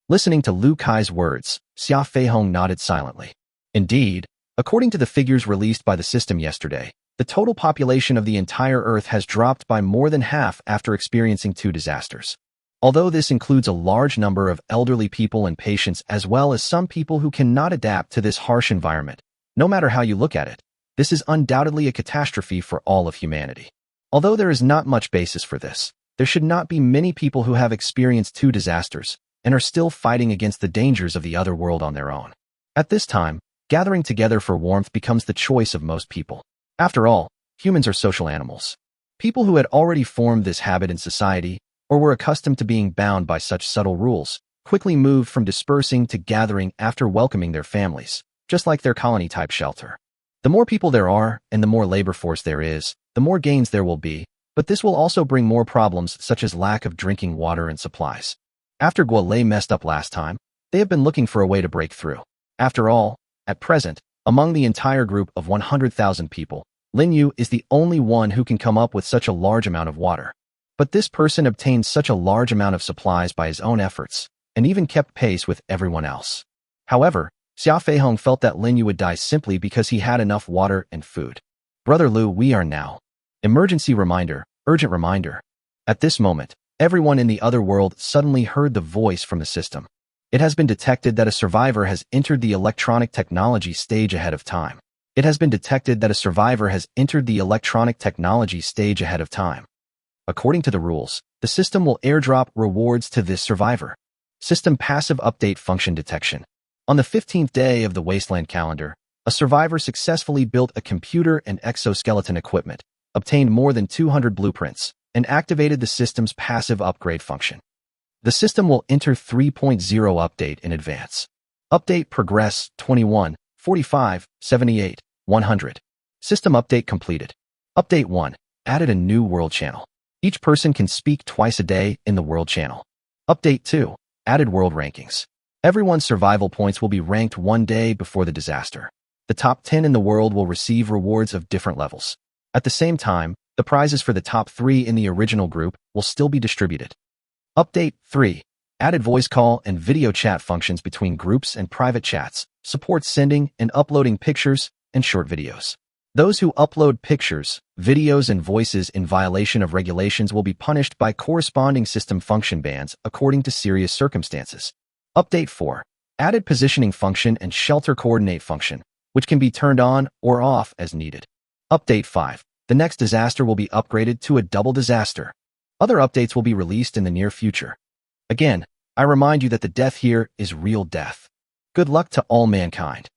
Listening to Lu Kai's words, Xia Feihong nodded silently. Indeed, according to the figures released by the system yesterday, the total population of the entire Earth has dropped by more than half after experiencing 2 disasters. Although this includes a large number of elderly people and patients as well as some people who cannot adapt to this harsh environment, no matter how you look at it, this is undoubtedly a catastrophe for all of humanity. Although there is not much basis for this, there should not be many people who have experienced 2 disasters and are still fighting against the dangers of the other world on their own. At this time, gathering together for warmth becomes the choice of most people. After all, humans are social animals. People who had already formed this habit in society or were accustomed to being bound by such subtle rules quickly moved from dispersing to gathering after welcoming their families, just like their colony-type shelter. The more people there are and the more labor force there is, the more gains there will be, but this will also bring more problems such as lack of drinking water and supplies. After Guolei messed up last time, they have been looking for a way to break through. After all, at present, among the entire group of 100,000 people, Lin Yu is the only one who can come up with such a large amount of water. But this person obtained such a large amount of supplies by his own efforts, and even kept pace with everyone else. However, Xia Feihong felt that Lin Yu would die simply because he had enough water and food. Brother Lu, we are now. Emergency reminder, urgent reminder. At this moment, everyone in the other world suddenly heard the voice from the system. It has been detected that a survivor has entered the electronic technology stage ahead of time. It has been detected that a survivor has entered the electronic technology stage ahead of time. According to the rules, the system will airdrop rewards to this survivor. System passive update function detection. On the 15th day of the Wasteland calendar, a survivor successfully built a computer and exoskeleton equipment, obtained more than 200 blueprints, and activated the system's passive upgrade function. The system will enter 3.0 update in advance. Update progress 21, 45, 78, 100. System update completed. Update 1. Added a new world channel. Each person can speak twice a day in the world channel. Update 2. Added world rankings. Everyone's survival points will be ranked 1 day before the disaster. The top 10 in the world will receive rewards of different levels. At the same time, the prizes for the top 3 in the original group will still be distributed. Update 3. Added voice call and video chat functions between groups and private chats, supports sending and uploading pictures and short videos. Those who upload pictures, videos, and voices in violation of regulations will be punished by corresponding system function bans according to serious circumstances. Update 4. Added positioning function and shelter coordinate function, which can be turned on or off as needed. Update 5. The next disaster will be upgraded to a double disaster. Other updates will be released in the near future. Again, I remind you that the death here is real death. Good luck to all mankind.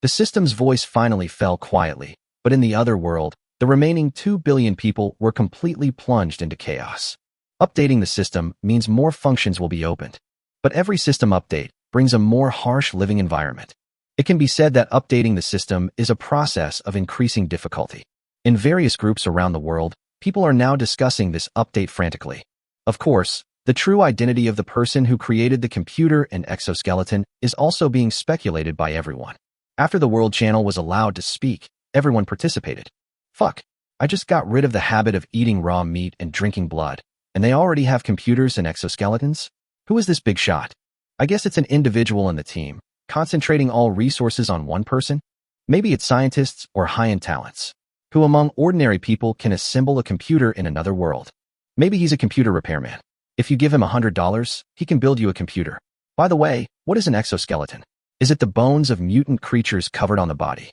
The system's voice finally fell quietly, but in the other world, the remaining 2 billion people were completely plunged into chaos. Updating the system means more functions will be opened. But every system update brings a more harsh living environment. It can be said that updating the system is a process of increasing difficulty. In various groups around the world, people are now discussing this update frantically. Of course, the true identity of the person who created the computer and exoskeleton is also being speculated by everyone. After the world channel was allowed to speak, everyone participated. Fuck, I just got rid of the habit of eating raw meat and drinking blood, and they already have computers and exoskeletons? Who is this big shot? I guess it's an individual in the team, concentrating all resources on one person? Maybe it's scientists or high-end talents, who among ordinary people can assemble a computer in another world. Maybe he's a computer repairman. If you give him $100, he can build you a computer. By the way, what is an exoskeleton? Is it the bones of mutant creatures covered on the body?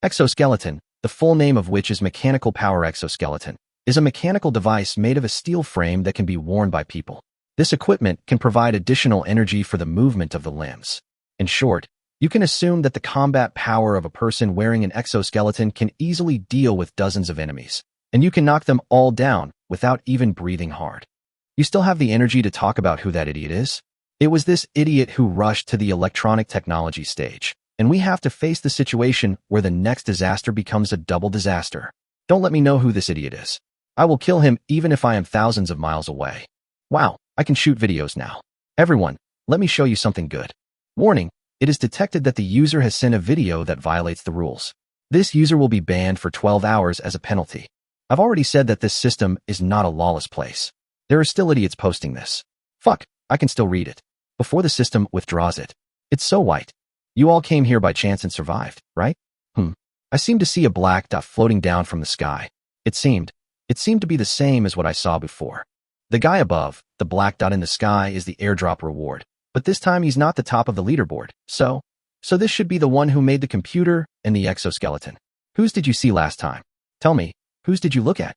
Exoskeleton, the full name of which is mechanical power exoskeleton, is a mechanical device made of a steel frame that can be worn by people. This equipment can provide additional energy for the movement of the limbs. In short, you can assume that the combat power of a person wearing an exoskeleton can easily deal with dozens of enemies, and you can knock them all down without even breathing hard. You still have the energy to talk about who that idiot is? It was this idiot who rushed to the electronic technology stage, and we have to face the situation where the next disaster becomes a double disaster. Don't let me know who this idiot is. I will kill him even if I am thousands of miles away. Wow, I can shoot videos now. Everyone, let me show you something good. Warning, it is detected that the user has sent a video that violates the rules. This user will be banned for 12 hours as a penalty. I've already said that this system is not a lawless place. There are still idiots posting this. Fuck, I can still read it. Before the system withdraws it. It's so white. You all came here by chance and survived, right? I seem to see a black dot floating down from the sky. It seemed to be the same as what I saw before. The guy above, the black dot in the sky, is the airdrop reward. But this time he's not the top of the leaderboard. So this should be the one who made the computer and the exoskeleton. Whose did you see last time? Tell me, whose did you look at?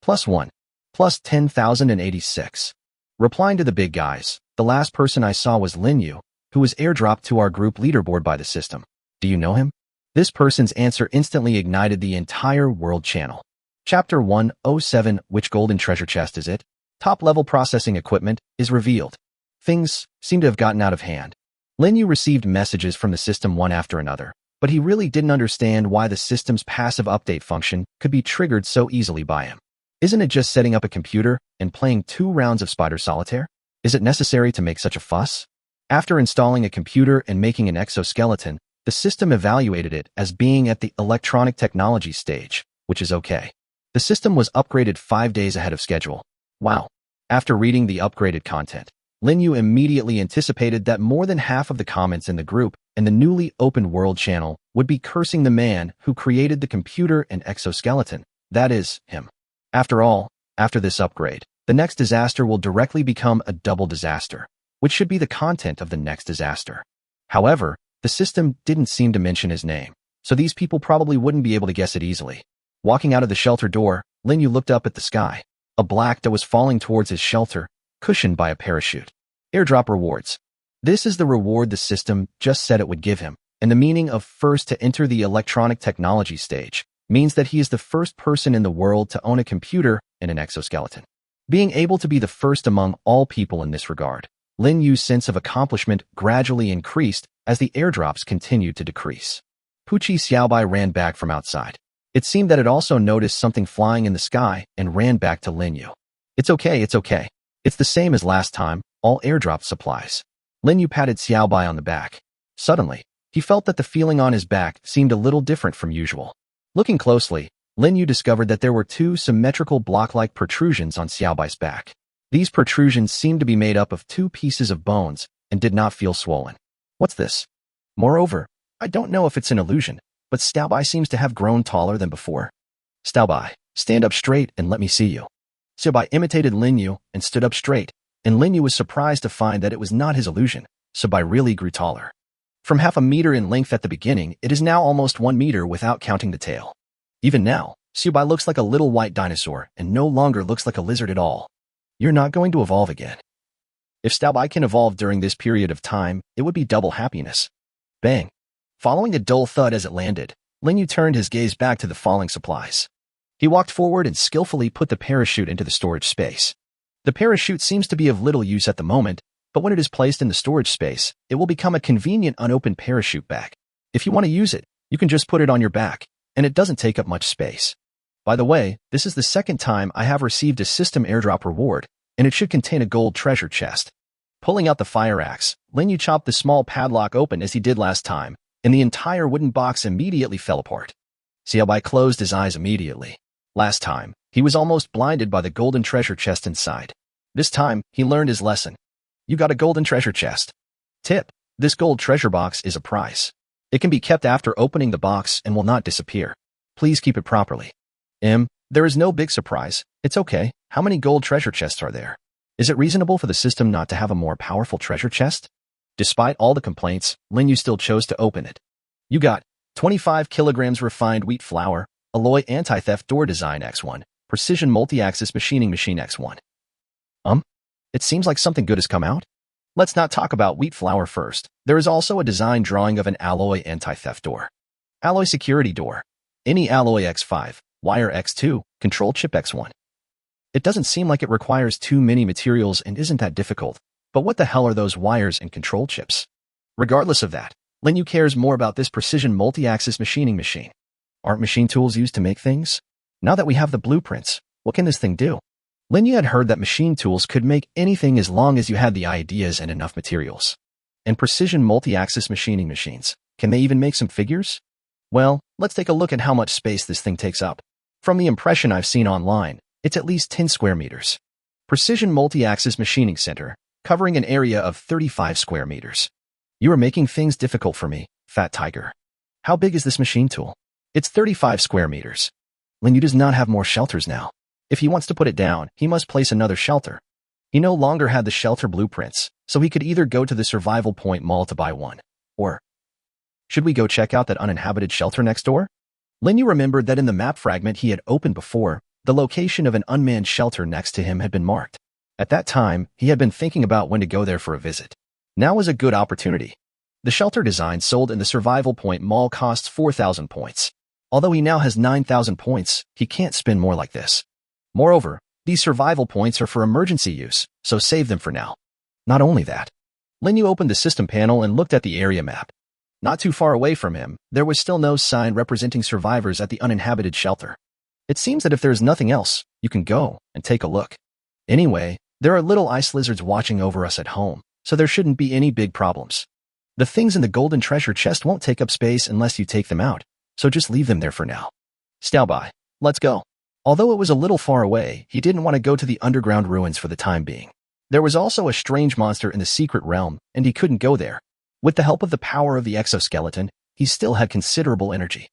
+1. Plus 10,086. Replying to the big guys, the last person I saw was Linyu, who was airdropped to our group leaderboard by the system. Do you know him? This person's answer instantly ignited the entire world channel. Chapter 107, which golden treasure chest is it? Top-level processing equipment is revealed. Things seem to have gotten out of hand. Linyu received messages from the system one after another, but he really didn't understand why the system's passive update function could be triggered so easily by him. Isn't it just setting up a computer and playing 2 rounds of Spider Solitaire? Is it necessary to make such a fuss? After installing a computer and making an exoskeleton, the system evaluated it as being at the electronic technology stage, which is okay. The system was upgraded 5 days ahead of schedule. Wow. After reading the upgraded content, Linyu immediately anticipated that more than half of the comments in the group and the newly opened world channel would be cursing the man who created the computer and exoskeleton, that is, him. After all, after this upgrade, the next disaster will directly become a double disaster, which should be the content of the next disaster. However, the system didn't seem to mention his name, so these people probably wouldn't be able to guess it easily. Walking out of the shelter door, Linyu looked up at the sky. A black dot was falling towards his shelter, cushioned by a parachute. Airdrop rewards. This is the reward the system just said it would give him, and the meaning of first to enter the electronic technology stage means that he is the first person in the world to own a computer and an exoskeleton. Being able to be the first among all people in this regard, Linyu's sense of accomplishment gradually increased as the airdrops continued to decrease. Puchi Xiaobai ran back from outside. It seemed that it also noticed something flying in the sky and ran back to Linyu. It's okay. It's the same as last time, all airdrop supplies. Linyu patted Xiaobai on the back. Suddenly, he felt that the feeling on his back seemed a little different from usual. Looking closely, Linyu discovered that there were 2 symmetrical block-like protrusions on Xiaobai's back. These protrusions seemed to be made up of 2 pieces of bones and did not feel swollen. What's this? Moreover, I don't know if it's an illusion, but Xiaobai seems to have grown taller than before. Xiaobai, stand up straight and let me see you. Xiaobai imitated Linyu and stood up straight, and Linyu was surprised to find that it was not his illusion. Xiaobai really grew taller. From half a meter in length at the beginning, it is now almost 1 meter without counting the tail. Even now, Xiaobai looks like a little white dinosaur and no longer looks like a lizard at all. You're not going to evolve again. If Xiaobai can evolve during this period of time, it would be double happiness. Bang. Following a dull thud as it landed, Linyu turned his gaze back to the falling supplies. He walked forward and skillfully put the parachute into the storage space. The parachute seems to be of little use at the moment, but when it is placed in the storage space, it will become a convenient unopened parachute bag. If you want to use it, you can just put it on your back, and it doesn't take up much space. By the way, this is the second time I have received a system airdrop reward, and it should contain a gold treasure chest. Pulling out the fire axe, Linyu chopped the small padlock open as he did last time, and the entire wooden box immediately fell apart. Xiaobai closed his eyes immediately. Last time, he was almost blinded by the golden treasure chest inside. This time, he learned his lesson. You got a golden treasure chest. Tip: this gold treasure box is a prize. It can be kept after opening the box and will not disappear. Please keep it properly. There is no big surprise. It's okay. How many gold treasure chests are there? Is it reasonable for the system not to have a more powerful treasure chest? Despite all the complaints, Lin Yu still chose to open it. You got 25 kilograms refined wheat flour, alloy anti-theft door design X1, precision multi-axis machining machine X1. It seems like something good has come out. Let's not talk about wheat flour first. There is also a design drawing of an alloy anti-theft door. Alloy security door. Any alloy X5, wire X2, control chip X1. It doesn't seem like it requires too many materials and isn't that difficult, but what the hell are those wires and control chips? Regardless of that, Lin Yu cares more about this precision multi-axis machining machine. Aren't machine tools used to make things? Now that we have the blueprints, what can this thing do? Lin Yu had heard that machine tools could make anything as long as you had the ideas and enough materials. And precision multi-axis machining machines, can they even make some figures? Well, let's take a look at how much space this thing takes up. From the impression I've seen online, it's at least 10 square meters. Precision multi-axis machining center, covering an area of 35 square meters. You are making things difficult for me, Fat Tiger. How big is this machine tool? It's 35 square meters. Lin Yu does not have more shelters now. If he wants to put it down, he must place another shelter. He no longer had the shelter blueprints, so he could either go to the Survival Point Mall to buy one, or should we go check out that uninhabited shelter next door? Lin Yu remembered that in the map fragment he had opened before, the location of an unmanned shelter next to him had been marked. At that time, he had been thinking about when to go there for a visit. Now was a good opportunity. The shelter design sold in the Survival Point Mall costs 4,000 points. Although he now has 9,000 points, he can't spend more like this. Moreover, these survival points are for emergency use, so save them for now. Not only that, Lin Yu opened the system panel and looked at the area map. Not too far away from him, there was still no sign representing survivors at the uninhabited shelter. It seems that if there is nothing else, you can go and take a look. Anyway, there are little ice lizards watching over us at home, so there shouldn't be any big problems. The things in the golden treasure chest won't take up space unless you take them out, so just leave them there for now. Stabby, let's go. Although it was a little far away, he didn't want to go to the underground ruins for the time being. There was also a strange monster in the secret realm, and he couldn't go there. With the help of the power of the exoskeleton, he still had considerable energy.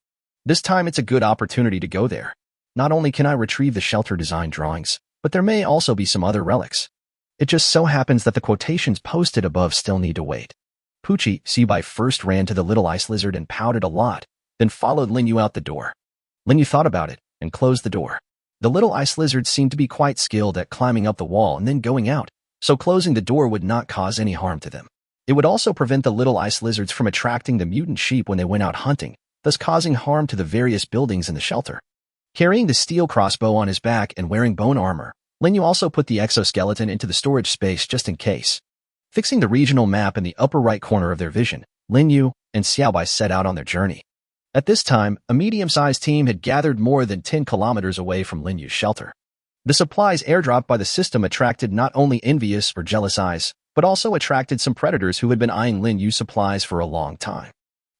This time it's a good opportunity to go there. Not only can I retrieve the shelter design drawings, but there may also be some other relics. It just so happens that the quotations posted above still need to wait. Poochie, Seaby first ran to the little ice lizard and pouted a lot, then followed Lin Yu out the door. Lin Yu thought about it and closed the door. The little ice lizard seemed to be quite skilled at climbing up the wall and then going out, so closing the door would not cause any harm to them. It would also prevent the little ice lizards from attracting the mutant sheep when they went out hunting, thus causing harm to the various buildings in the shelter. Carrying the steel crossbow on his back and wearing bone armor, Lin Yu also put the exoskeleton into the storage space just in case. Fixing the regional map in the upper right corner of their vision, Lin Yu and Xiaobai set out on their journey. At this time, a medium-sized team had gathered more than 10 kilometers away from Lin Yu's shelter. The supplies airdropped by the system attracted not only envious or jealous eyes, but also attracted some predators who had been eyeing Lin Yu's supplies for a long time.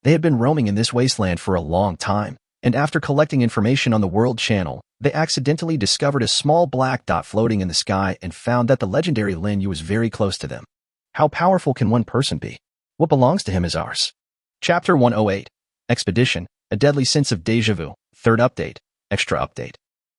They had been roaming in this wasteland for a long time, and after collecting information on the World Channel, they accidentally discovered a small black dot floating in the sky and found that the legendary Lin Yu was very close to them. How powerful can one person be? What belongs to him is ours. Chapter 108. Expedition, a deadly sense of deja vu, third update, extra update.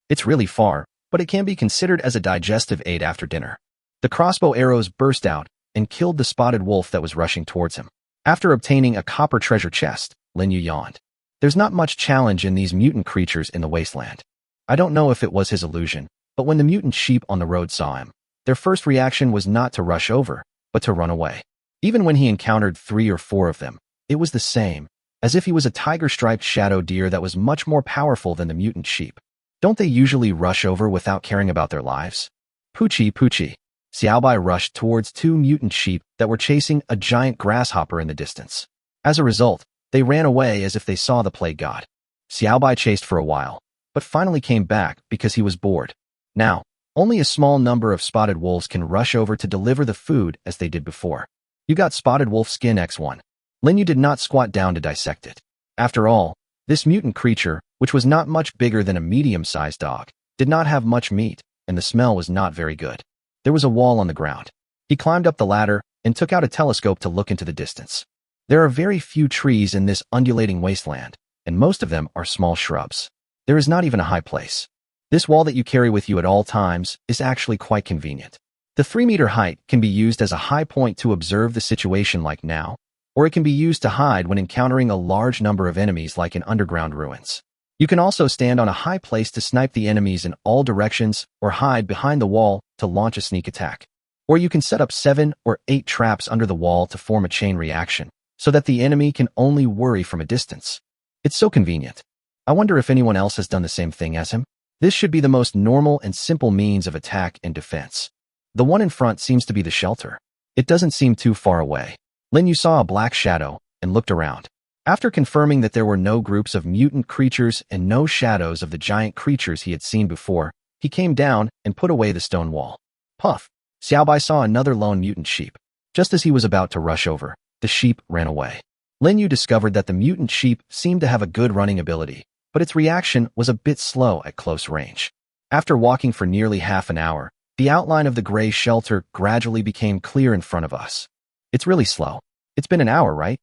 It's really far, but it can be considered as a digestive aid after dinner. The crossbow arrows burst out and killed the spotted wolf that was rushing towards him. After obtaining a copper treasure chest, Lin Yu yawned. There's not much challenge in these mutant creatures in the wasteland. I don't know if it was his illusion, but when the mutant sheep on the road saw him, their first reaction was not to rush over, but to run away. Even when he encountered 3 or 4 of them, it was the same, as if he was a tiger-striped shadow deer that was much more powerful than the mutant sheep. Don't they usually rush over without caring about their lives? Poochie, Poochie. Xiaobai rushed towards 2 mutant sheep that were chasing a giant grasshopper in the distance. As a result, they ran away as if they saw the plague god. Xiaobai chased for a while, but finally came back because he was bored. Now, only a small number of spotted wolves can rush over to deliver the food as they did before. You got spotted wolf skin X1. Lin Yu did not squat down to dissect it. After all, this mutant creature, which was not much bigger than a medium-sized dog, did not have much meat, and the smell was not very good. There was a wall on the ground. He climbed up the ladder and took out a telescope to look into the distance. There are very few trees in this undulating wasteland, and most of them are small shrubs. There is not even a high place. This wall that you carry with you at all times is actually quite convenient. The 3-meter height can be used as a high point to observe the situation like now, or it can be used to hide when encountering a large number of enemies like in underground ruins. You can also stand on a high place to snipe the enemies in all directions or hide behind the wall to launch a sneak attack. Or you can set up 7 or 8 traps under the wall to form a chain reaction, so that the enemy can only worry from a distance. It's so convenient. I wonder if anyone else has done the same thing as him. This should be the most normal and simple means of attack and defense. The one in front seems to be the shelter. It doesn't seem too far away. Lin Yu saw a black shadow and looked around. After confirming that there were no groups of mutant creatures and no shadows of the giant creatures he had seen before, he came down and put away the stone wall. Puff! Xiaobai saw another lone mutant sheep. Just as he was about to rush over, the sheep ran away. Lin Yu discovered that the mutant sheep seemed to have a good running ability, but its reaction was a bit slow at close range. After walking for nearly half an hour, the outline of the gray shelter gradually became clear in front of us. It's really slow. It's been an hour, right?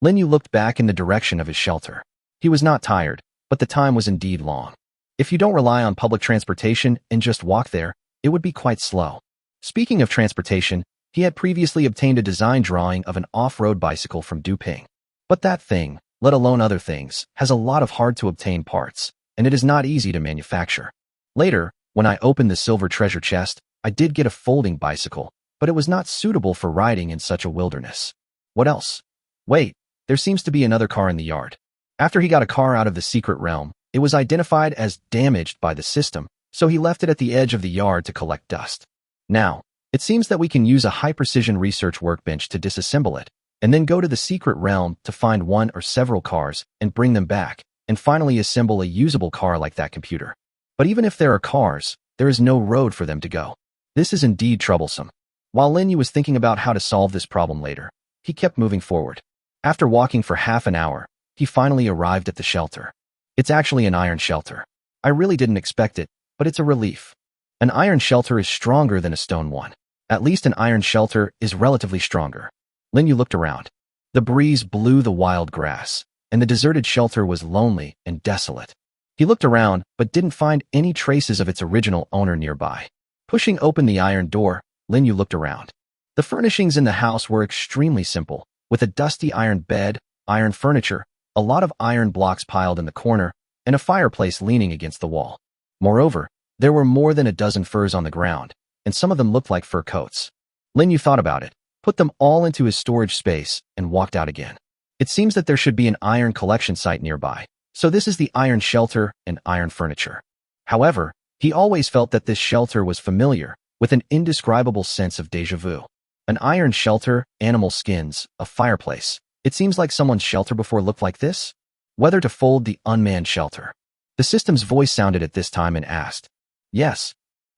Lin Yu looked back in the direction of his shelter. He was not tired, but the time was indeed long. If you don't rely on public transportation and just walk there, it would be quite slow. Speaking of transportation, he had previously obtained a design drawing of an off-road bicycle from Duping. But that thing, let alone other things, has a lot of hard-to-obtain parts, and it is not easy to manufacture. Later, when I opened the silver treasure chest, I did get a folding bicycle, but it was not suitable for riding in such a wilderness. What else? Wait, there seems to be another car in the yard. After he got a car out of the secret realm, it was identified as damaged by the system, so he left it at the edge of the yard to collect dust. Now, it seems that we can use a high-precision research workbench to disassemble it, and then go to the secret realm to find one or several cars and bring them back, and finally assemble a usable car like that computer. But even if there are cars, there is no road for them to go. This is indeed troublesome. While Lin Yu was thinking about how to solve this problem later, he kept moving forward. After walking for half an hour, he finally arrived at the shelter. It's actually an iron shelter. I really didn't expect it, but it's a relief. An iron shelter is stronger than a stone one. At least an iron shelter is relatively stronger. Lin Yu looked around. The breeze blew the wild grass, and the deserted shelter was lonely and desolate. He looked around, but didn't find any traces of its original owner nearby. Pushing open the iron door, Lin Yu looked around. The furnishings in the house were extremely simple, with a dusty iron bed, iron furniture, a lot of iron blocks piled in the corner, and a fireplace leaning against the wall. Moreover, there were more than a dozen furs on the ground, and some of them looked like fur coats. Lin Yu thought about it, put them all into his storage space, and walked out again. It seems that there should be an iron collection site nearby, so this is the iron shelter and iron furniture. However, he always felt that this shelter was familiar, with an indescribable sense of déjà vu. An iron shelter, animal skins, a fireplace. It seems like someone's shelter before looked like this. Whether to fold the unmanned shelter. The system's voice sounded at this time and asked, "Yes.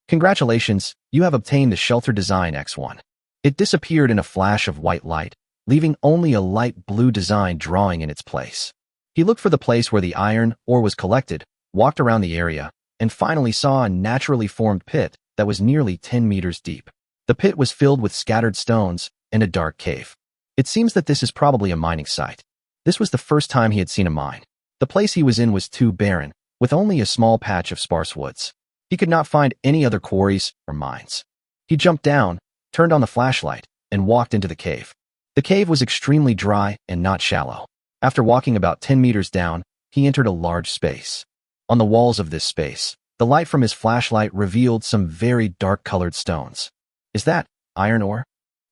Congratulations, you have obtained the shelter design X1. It disappeared in a flash of white light, leaving only a light blue design drawing in its place. He looked for the place where the iron ore was collected, walked around the area, and finally saw a naturally formed pit that was nearly 10 meters deep. The pit was filled with scattered stones and a dark cave. It seems that this is probably a mining site. This was the first time he had seen a mine. The place he was in was too barren, with only a small patch of sparse woods. He could not find any other quarries or mines. He jumped down, turned on the flashlight, and walked into the cave. The cave was extremely dry and not shallow. After walking about 10 meters down, he entered a large space. On the walls of this space, the light from his flashlight revealed some very dark-colored stones. Is that iron ore?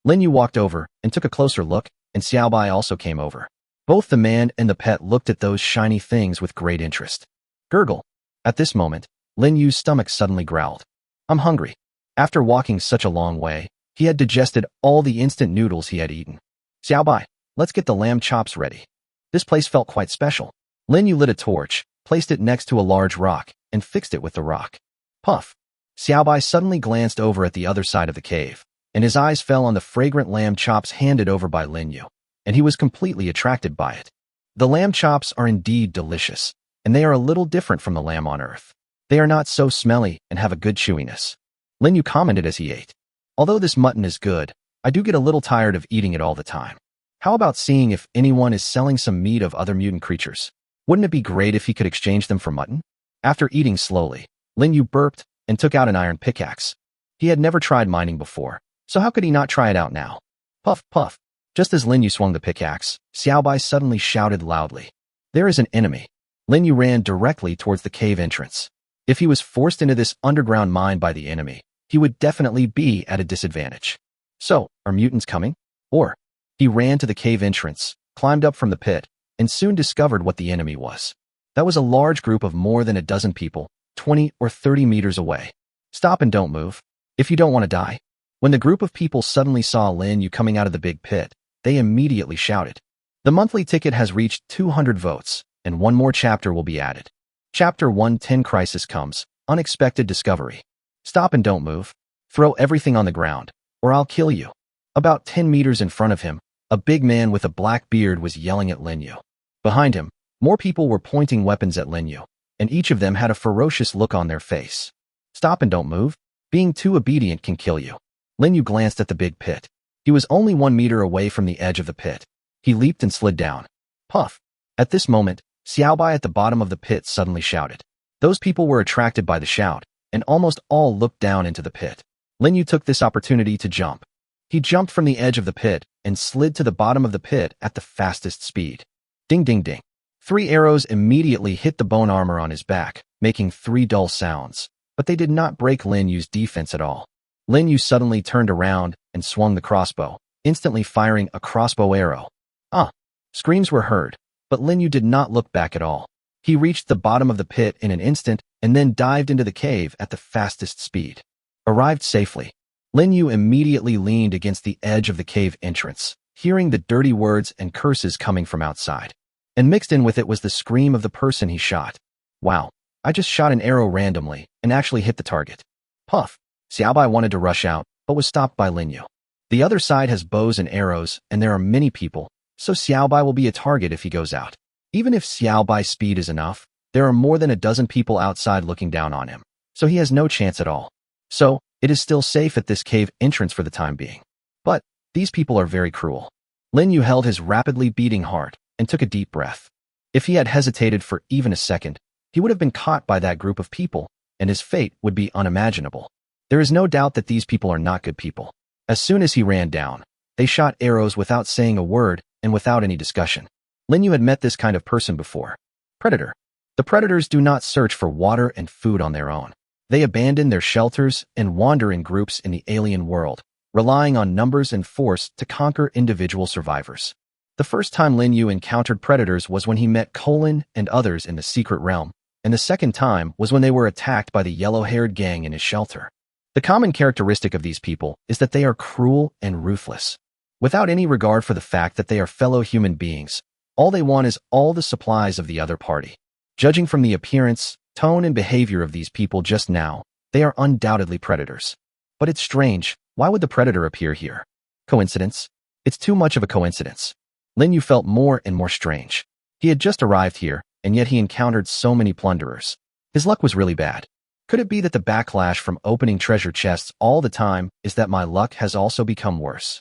Lin Yu walked over and took a closer look, and Xiaobai also came over. Both the man and the pet looked at those shiny things with great interest. Gurgle. At this moment, Lin Yu's stomach suddenly growled. I'm hungry. After walking such a long way, he had digested all the instant noodles he had eaten. Xiaobai, let's get the lamb chops ready. This place felt quite special. Lin Yu lit a torch, placed it next to a large rock, and fixed it with the rock. Puff. Xiaobai suddenly glanced over at the other side of the cave, and his eyes fell on the fragrant lamb chops handed over by Lin Yu, and he was completely attracted by it. The lamb chops are indeed delicious, and they are a little different from the lamb on Earth. They are not so smelly and have a good chewiness. Lin Yu commented as he ate. Although this mutton is good, I do get a little tired of eating it all the time. How about seeing if anyone is selling some meat of other mutant creatures? Wouldn't it be great if he could exchange them for mutton? After eating slowly, Lin Yu burped and took out an iron pickaxe. He had never tried mining before, so how could he not try it out now? Puff, puff. Just as Lin Yu swung the pickaxe, Xiaobai suddenly shouted loudly, "There is an enemy." Lin Yu ran directly towards the cave entrance. If he was forced into this underground mine by the enemy, he would definitely be at a disadvantage. So, are mutants coming? Or? He ran to the cave entrance, climbed up from the pit, and soon discovered what the enemy was. That was a large group of more than a dozen people, 20 or 30 meters away. Stop and don't move, if you don't want to die. When the group of people suddenly saw Lin Yu coming out of the big pit, they immediately shouted. The monthly ticket has reached 200 votes, and one more chapter will be added. Chapter 110 Crisis Comes, Unexpected Discovery. Stop and don't move. Throw everything on the ground, or I'll kill you. About 10 meters in front of him, a big man with a black beard was yelling at Lin Yu. Behind him, more people were pointing weapons at Lin Yu, and each of them had a ferocious look on their face. Stop and don't move. Being too obedient can kill you. Lin Yu glanced at the big pit. He was only 1 meter away from the edge of the pit. He leaped and slid down. Puff. At this moment, Xiaobai at the bottom of the pit suddenly shouted. Those people were attracted by the shout, and almost all looked down into the pit. Lin Yu took this opportunity to jump. He jumped from the edge of the pit and slid to the bottom of the pit at the fastest speed. Ding ding ding. 3 arrows immediately hit the bone armor on his back, making 3 dull sounds, but they did not break Lin Yu's defense at all. Lin Yu suddenly turned around and swung the crossbow, instantly firing a crossbow arrow. Ah! Screams were heard, but Lin Yu did not look back at all. He reached the bottom of the pit in an instant and then dived into the cave at the fastest speed. Arrived safely, Lin Yu immediately leaned against the edge of the cave entrance, hearing the dirty words and curses coming from outside. And mixed in with it was the scream of the person he shot. Wow, I just shot an arrow randomly and actually hit the target. Puff. Xiaobai wanted to rush out, but was stopped by Lin Yu. The other side has bows and arrows, and there are many people, so Xiaobai will be a target if he goes out. Even if Xiaobai's speed is enough, there are more than a dozen people outside looking down on him, so he has no chance at all. So, it is still safe at this cave entrance for the time being. But, these people are very cruel. Lin Yu held his rapidly beating heart and took a deep breath. If he had hesitated for even a second, he would have been caught by that group of people, and his fate would be unimaginable. There is no doubt that these people are not good people. As soon as he ran down, they shot arrows without saying a word and without any discussion. Lin Yu had met this kind of person before. Predator. The predators do not search for water and food on their own. They abandon their shelters and wander in groups in the alien world, relying on numbers and force to conquer individual survivors. The first time Lin Yu encountered predators was when he met Colin and others in the secret realm, and the second time was when they were attacked by the yellow-haired gang in his shelter. The common characteristic of these people is that they are cruel and ruthless. Without any regard for the fact that they are fellow human beings, all they want is all the supplies of the other party. Judging from the appearance, tone, and behavior of these people just now, they are undoubtedly predators. But it's strange, why would the predator appear here? Coincidence? It's too much of a coincidence. Lin Yu felt more and more strange. He had just arrived here, and yet he encountered so many plunderers. His luck was really bad. Could it be that the backlash from opening treasure chests all the time is that my luck has also become worse?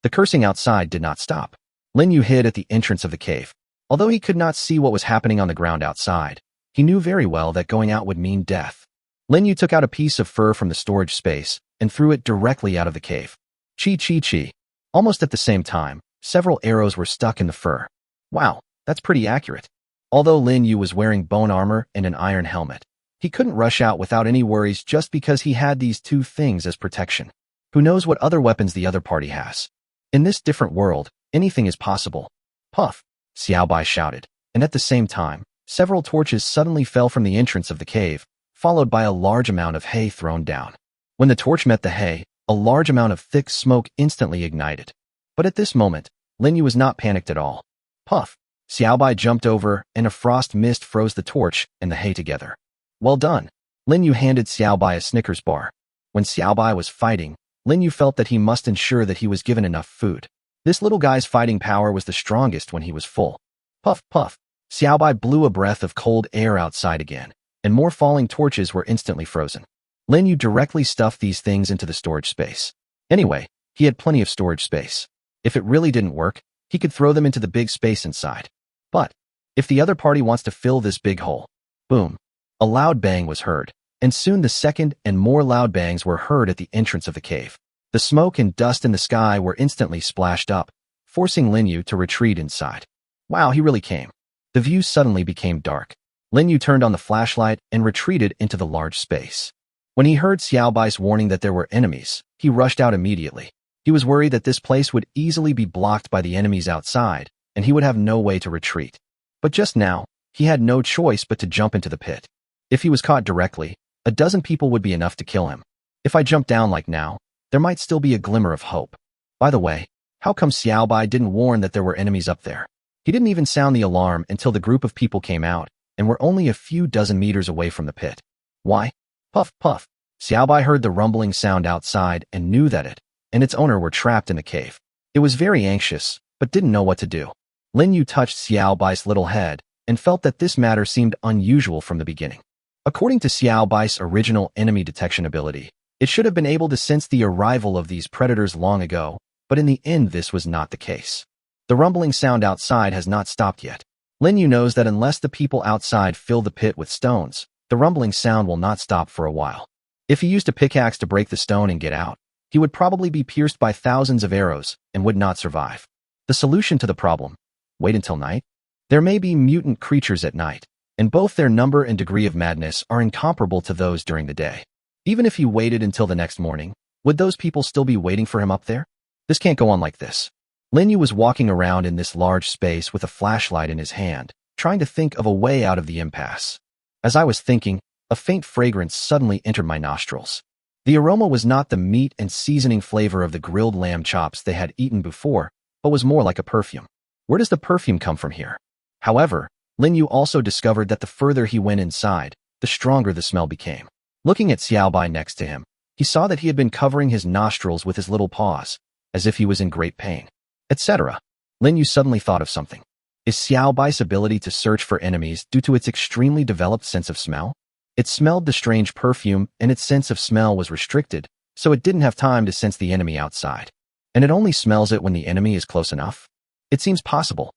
The cursing outside did not stop. Lin Yu hid at the entrance of the cave. Although he could not see what was happening on the ground outside, he knew very well that going out would mean death. Lin Yu took out a piece of fur from the storage space and threw it directly out of the cave. Chi chi chi. Almost at the same time, several arrows were stuck in the fur. Wow, that's pretty accurate. Although Lin Yu was wearing bone armor and an iron helmet, he couldn't rush out without any worries just because he had these 2 things as protection. Who knows what other weapons the other party has? In this different world, anything is possible. Puff! Xiaobai shouted, and at the same time, several torches suddenly fell from the entrance of the cave, followed by a large amount of hay thrown down. When the torch met the hay, a large amount of thick smoke instantly ignited. But at this moment, Lin Yu was not panicked at all. Puff! Xiaobai jumped over, and a frost mist froze the torch and the hay together. Well done. Lin Yu handed Xiaobai a Snickers bar. When Xiaobai was fighting, Lin Yu felt that he must ensure that he was given enough food. This little guy's fighting power was the strongest when he was full. Puff, puff. Xiaobai blew a breath of cold air outside again, and more falling torches were instantly frozen. Lin Yu directly stuffed these things into the storage space. Anyway, he had plenty of storage space. If it really didn't work, he could throw them into the big space inside. But if the other party wants to fill this big hole, boom. A loud bang was heard, and soon the second and more loud bangs were heard at the entrance of the cave. The smoke and dust in the sky were instantly splashed up, forcing Linyu to retreat inside. Wow, he really came. The view suddenly became dark. Linyu turned on the flashlight and retreated into the large space. When he heard Xiaobai's warning that there were enemies, he rushed out immediately. He was worried that this place would easily be blocked by the enemies outside, and he would have no way to retreat. But just now, he had no choice but to jump into the pit. If he was caught directly, a dozen people would be enough to kill him. If I jump down like now, there might still be a glimmer of hope. By the way, how come Xiaobai didn't warn that there were enemies up there? He didn't even sound the alarm until the group of people came out, and were only a few dozen meters away from the pit. Why? Puff, puff. Xiaobai heard the rumbling sound outside and knew that it and its owner were trapped in the cave. It was very anxious, but didn't know what to do. Linyu touched Xiaobai's little head and felt that this matter seemed unusual from the beginning. According to Xiaobai's original enemy detection ability, it should have been able to sense the arrival of these predators long ago, but in the end this was not the case. The rumbling sound outside has not stopped yet. Linyu knows that unless the people outside fill the pit with stones, the rumbling sound will not stop for a while. If he used a pickaxe to break the stone and get out, he would probably be pierced by thousands of arrows and would not survive. The solution to the problem: wait until night? There may be mutant creatures at night, and both their number and degree of madness are incomparable to those during the day. Even if he waited until the next morning, would those people still be waiting for him up there? This can't go on like this. Linyu was walking around in this large space with a flashlight in his hand, trying to think of a way out of the impasse. As I was thinking, a faint fragrance suddenly entered my nostrils. The aroma was not the meat and seasoning flavor of the grilled lamb chops they had eaten before, but was more like a perfume. Where does the perfume come from here? However, Linyu also discovered that the further he went inside, the stronger the smell became. Looking at Xiaobai next to him, he saw that he had been covering his nostrils with his little paws, as if he was in great pain, etc. Linyu suddenly thought of something. Is Xiaobai's ability to search for enemies due to its extremely developed sense of smell? It smelled the strange perfume, and its sense of smell was restricted, so it didn't have time to sense the enemy outside. And it only smells it when the enemy is close enough? It seems possible.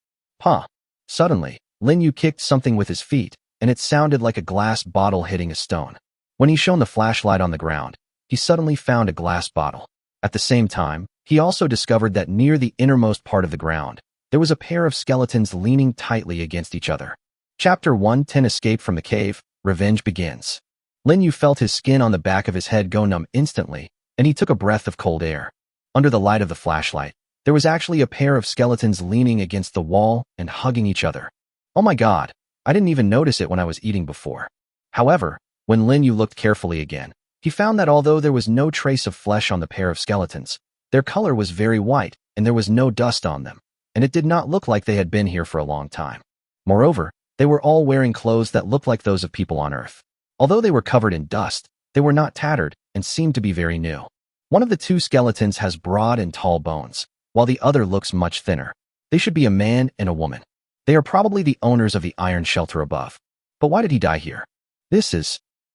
Suddenly, Linyu kicked something with his feet, and it sounded like a glass bottle hitting a stone. When he shone the flashlight on the ground, he suddenly found a glass bottle. At the same time, he also discovered that near the innermost part of the ground, there was a pair of skeletons leaning tightly against each other. Chapter 110: Escape from the Cave. Revenge begins. Linyu felt his skin on the back of his head go numb instantly, and he took a breath of cold air. Under the light of the flashlight, there was actually a pair of skeletons leaning against the wall and hugging each other. Oh my god, I didn't even notice it when I was eating before. However, when Linyu looked carefully again, he found that although there was no trace of flesh on the pair of skeletons, their color was very white and there was no dust on them, and it did not look like they had been here for a long time. Moreover, they were all wearing clothes that looked like those of people on Earth. Although they were covered in dust, they were not tattered and seemed to be very new. One of the two skeletons has broad and tall bones, while the other looks much thinner. They should be a man and a woman. They are probably the owners of the iron shelter above. But why did he die here?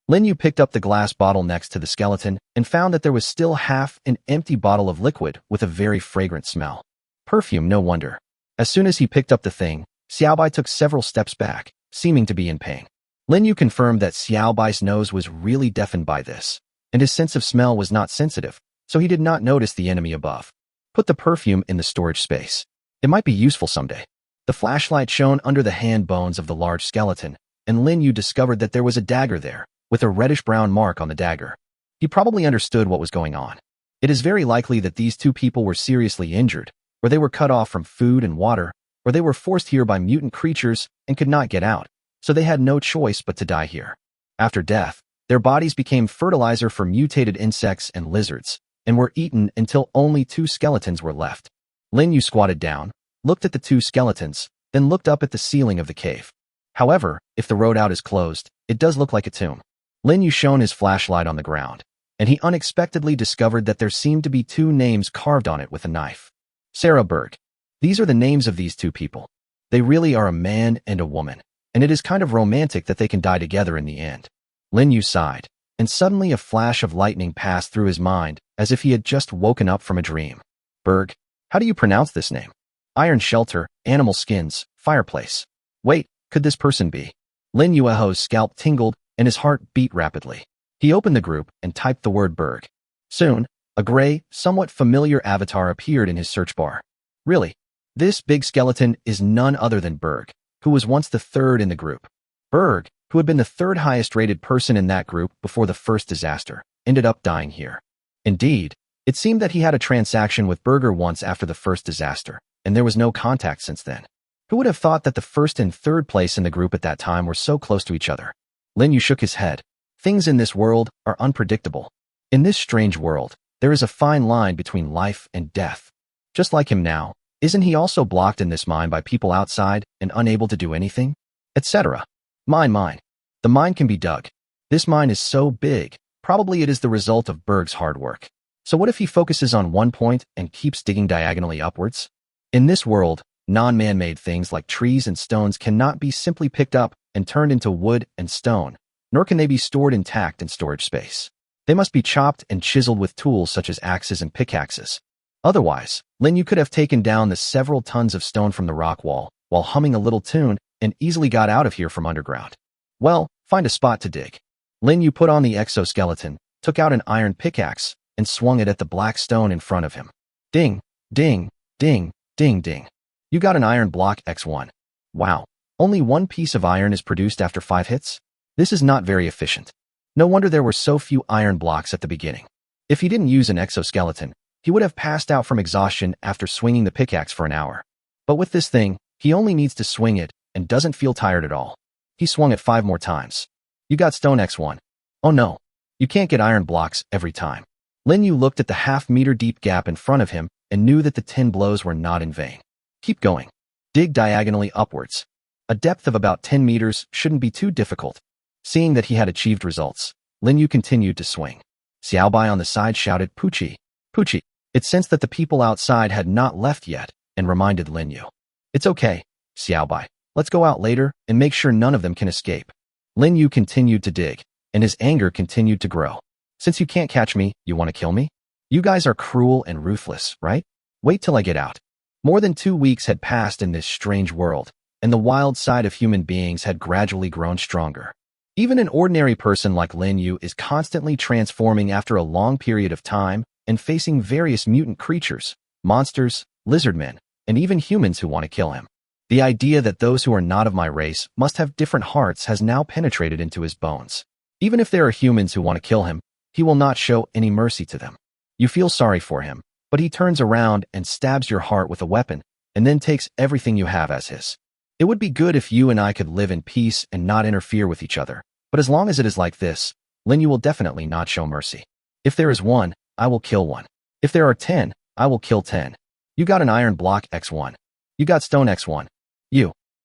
Linyu picked up the glass bottle next to the skeleton and found that there was still half an empty bottle of liquid with a very fragrant smell. Perfume, no wonder. As soon as he picked up the thing, Xiaobai took several steps back, seeming to be in pain. Linyu confirmed that Xiaobai's nose was really deafened by this, and his sense of smell was not sensitive, so he did not notice the enemy above. Put the perfume in the storage space. It might be useful someday. The flashlight shone under the hand bones of the large skeleton, and Linyu discovered that there was a dagger there, with a reddish-brown mark on the dagger. He probably understood what was going on. It is very likely that these two people were seriously injured, or they were cut off from food and water, or they were forced here by mutant creatures and could not get out, so they had no choice but to die here. After death, their bodies became fertilizer for mutated insects and lizards, and were eaten until only two skeletons were left. Linyu squatted down, looked at the two skeletons, then looked up at the ceiling of the cave. However, if the road out is closed, it does look like a tomb. Linyu shone his flashlight on the ground, and he unexpectedly discovered that there seemed to be two names carved on it with a knife. Sarah Berg. These are the names of these two people. They really are a man and a woman, and it is kind of romantic that they can die together in the end. Linyu sighed, and suddenly a flash of lightning passed through his mind as if he had just woken up from a dream. Berg. How do you pronounce this name? Iron shelter, animal skins, fireplace. Wait, could this person be? Lin Yueho's scalp tingled and his heart beat rapidly. He opened the group and typed the word Berg. Soon, a gray, somewhat familiar avatar appeared in his search bar. Really? This big skeleton is none other than Berg, who was once the third in the group. Berg, who had been the third highest rated person in that group before the first disaster, ended up dying here. Indeed, it seemed that he had a transaction with Berger once after the first disaster, and there was no contact since then. Who would have thought that the first and third place in the group at that time were so close to each other? Lin Yu shook his head. Things in this world are unpredictable. In this strange world, there is a fine line between life and death. Just like him now, isn't he also blocked in this mine by people outside and unable to do anything? Etc. Mine. The mine can be dug. This mine is so big, probably it is the result of Berg's hard work. So what if he focuses on one point and keeps digging diagonally upwards? In this world, non-man-made things like trees and stones cannot be simply picked up and turned into wood and stone, nor can they be stored intact in storage space. They must be chopped and chiseled with tools such as axes and pickaxes. Otherwise, Lin Yu could have taken down the several tons of stone from the rock wall while humming a little tune and easily got out of here from underground. Well, find a spot to dig. Lin Yu put on the exoskeleton, took out an iron pickaxe, and swung it at the black stone in front of him. Ding, ding, ding, ding, ding. You got an iron block X1. Wow, only one piece of iron is produced after 5 hits? This is not very efficient. No wonder there were so few iron blocks at the beginning. If he didn't use an exoskeleton, he would have passed out from exhaustion after swinging the pickaxe for an hour. But with this thing, he only needs to swing it and doesn't feel tired at all. He swung it 5 more times. You got stone X1. Oh no, you can't get iron blocks every time. Lin Yu looked at the half-meter deep gap in front of him and knew that the 10 blows were not in vain. Keep going. Dig diagonally upwards. A depth of about 10 meters shouldn't be too difficult. Seeing that he had achieved results, Lin Yu continued to swing. Xiaobai on the side shouted, Puchi, Puchi. It sensed that the people outside had not left yet and reminded Lin Yu. It's okay, Xiaobai. Let's go out later and make sure none of them can escape. Lin Yu continued to dig, and his anger continued to grow. Since you can't catch me, you want to kill me? You guys are cruel and ruthless, right? Wait till I get out. More than 2 weeks had passed in this strange world, and the wild side of human beings had gradually grown stronger. Even an ordinary person like Lin Yu is constantly transforming after a long period of time and facing various mutant creatures, monsters, lizardmen, and even humans who want to kill him. The idea that those who are not of my race must have different hearts has now penetrated into his bones. Even if there are humans who want to kill him, he will not show any mercy to them. You feel sorry for him, but he turns around and stabs your heart with a weapon, and then takes everything you have as his. It would be good if you and I could live in peace and not interfere with each other, but as long as it is like this, Lin Yu will definitely not show mercy. If there is 1, I will kill 1. If there are 10, I will kill 10. You got an iron block X1. You got stone X1.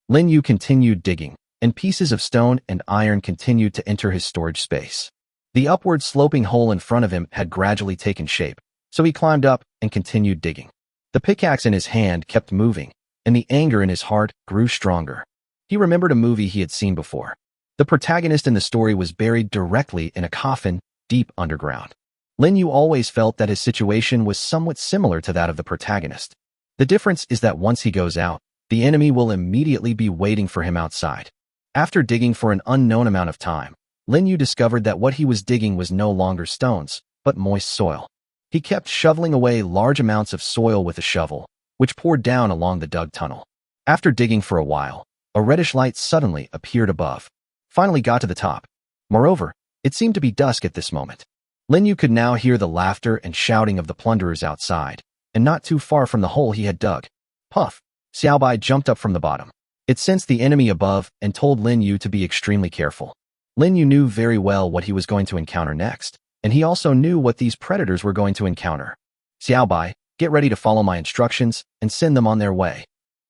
Lin Yu continued digging, and pieces of stone and iron continued to enter his storage space. The upward sloping hole in front of him had gradually taken shape, so he climbed up and continued digging. The pickaxe in his hand kept moving, and the anger in his heart grew stronger. He remembered a movie he had seen before. The protagonist in the story was buried directly in a coffin deep underground. Lin Yu always felt that his situation was somewhat similar to that of the protagonist. The difference is that once he goes out, the enemy will immediately be waiting for him outside. After digging for an unknown amount of time, Lin Yu discovered that what he was digging was no longer stones, but moist soil. He kept shoveling away large amounts of soil with a shovel, which poured down along the dug tunnel. After digging for a while, a reddish light suddenly appeared above. Finally got to the top. Moreover, it seemed to be dusk at this moment. Lin Yu could now hear the laughter and shouting of the plunderers outside, and not too far from the hole he had dug. Puff! Xiaobai jumped up from the bottom. It sensed the enemy above and told Lin Yu to be extremely careful. Lin Yu knew very well what he was going to encounter next, and he also knew what these predators were going to encounter. Xiaobai, get ready to follow my instructions and send them on their way.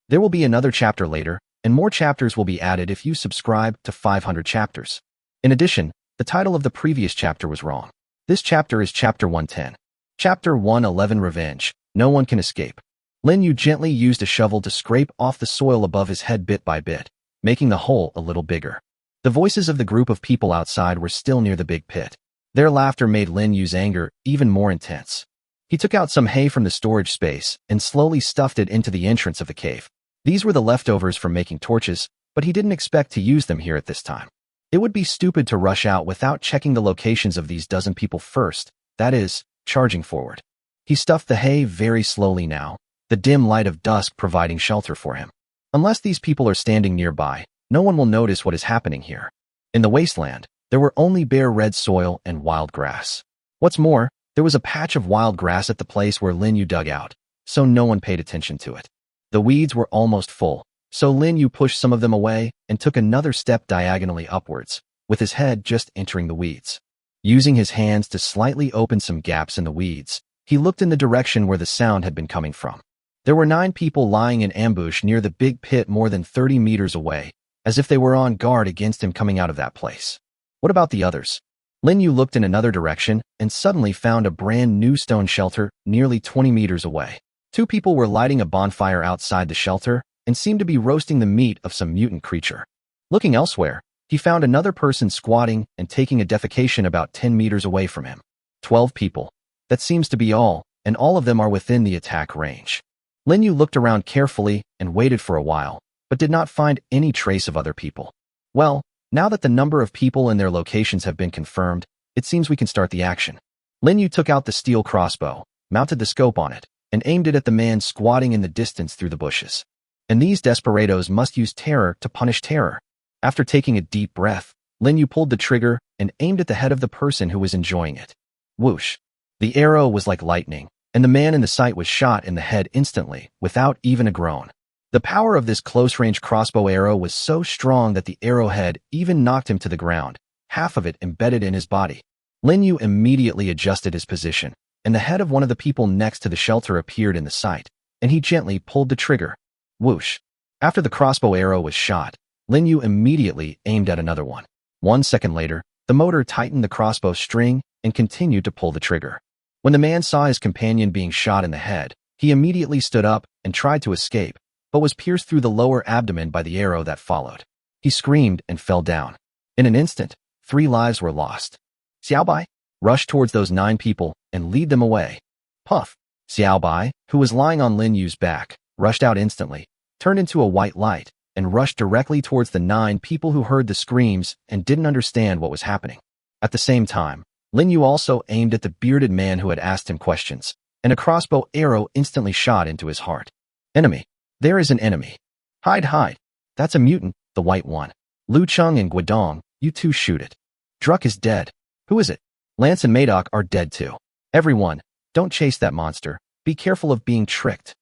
There will be another chapter later, and more chapters will be added if you subscribe to 500 chapters. In addition, the title of the previous chapter was wrong. This chapter is Chapter 110. Chapter 111 Revenge. No one can escape. Lin Yu gently used a shovel to scrape off the soil above his head bit by bit, making the hole a little bigger. The voices of the group of people outside were still near the big pit. Their laughter made Lin Yu's anger even more intense. He took out some hay from the storage space and slowly stuffed it into the entrance of the cave. These were the leftovers from making torches, but he didn't expect to use them here at this time. It would be stupid to rush out without checking the locations of these dozen people first, that is, charging forward. He stuffed the hay very slowly now, the dim light of dusk providing shelter for him. Unless these people are standing nearby, no one will notice what is happening here. In the wasteland, there were only bare red soil and wild grass. What's more, there was a patch of wild grass at the place where Lin Yu dug out, so no one paid attention to it. The weeds were almost full, so Lin Yu pushed some of them away and took another step diagonally upwards, with his head just entering the weeds. Using his hands to slightly open some gaps in the weeds, he looked in the direction where the sound had been coming from. There were 9 people lying in ambush near the big pit more than 30 meters away, as if they were on guard against him coming out of that place. What about the others? Lin Yu looked in another direction and suddenly found a brand new stone shelter nearly 20 meters away. 2 people were lighting a bonfire outside the shelter and seemed to be roasting the meat of some mutant creature. Looking elsewhere, he found another person squatting and taking a defecation about 10 meters away from him. 12 people. That seems to be all, and all of them are within the attack range. Lin Yu looked around carefully and waited for a while, but did not find any trace of other people. Well, now that the number of people and their locations have been confirmed, it seems we can start the action. Lin Yu took out the steel crossbow, mounted the scope on it, and aimed it at the man squatting in the distance through the bushes. And these desperados must use terror to punish terror. After taking a deep breath, Lin Yu pulled the trigger and aimed at the head of the person who was enjoying it. Whoosh! The arrow was like lightning, and the man in the sight was shot in the head instantly, without even a groan. The power of this close-range crossbow arrow was so strong that the arrowhead even knocked him to the ground, half of it embedded in his body. Lin Yu immediately adjusted his position, and the head of one of the people next to the shelter appeared in the sight, and he gently pulled the trigger. Whoosh! After the crossbow arrow was shot, Lin Yu immediately aimed at another one. 1 second later, the motor tightened the crossbow string and continued to pull the trigger. When the man saw his companion being shot in the head, he immediately stood up and tried to escape, but was pierced through the lower abdomen by the arrow that followed. He screamed and fell down. In an instant, 3 lives were lost. Xiaobai rushed towards those 9 people and lead them away. Puff! Xiaobai, who was lying on Lin Yu's back, rushed out instantly, turned into a white light, and rushed directly towards the 9 people who heard the screams and didn't understand what was happening. At the same time, Lin Yu also aimed at the bearded man who had asked him questions, and a crossbow arrow instantly shot into his heart. Enemy! There is an enemy. Hide, hide. That's a mutant, the white one. Lu Cheng and Guodong, you two shoot it. Druck is dead. Who is it? Lance and Madoc are dead too. Everyone, don't chase that monster. Be careful of being tricked.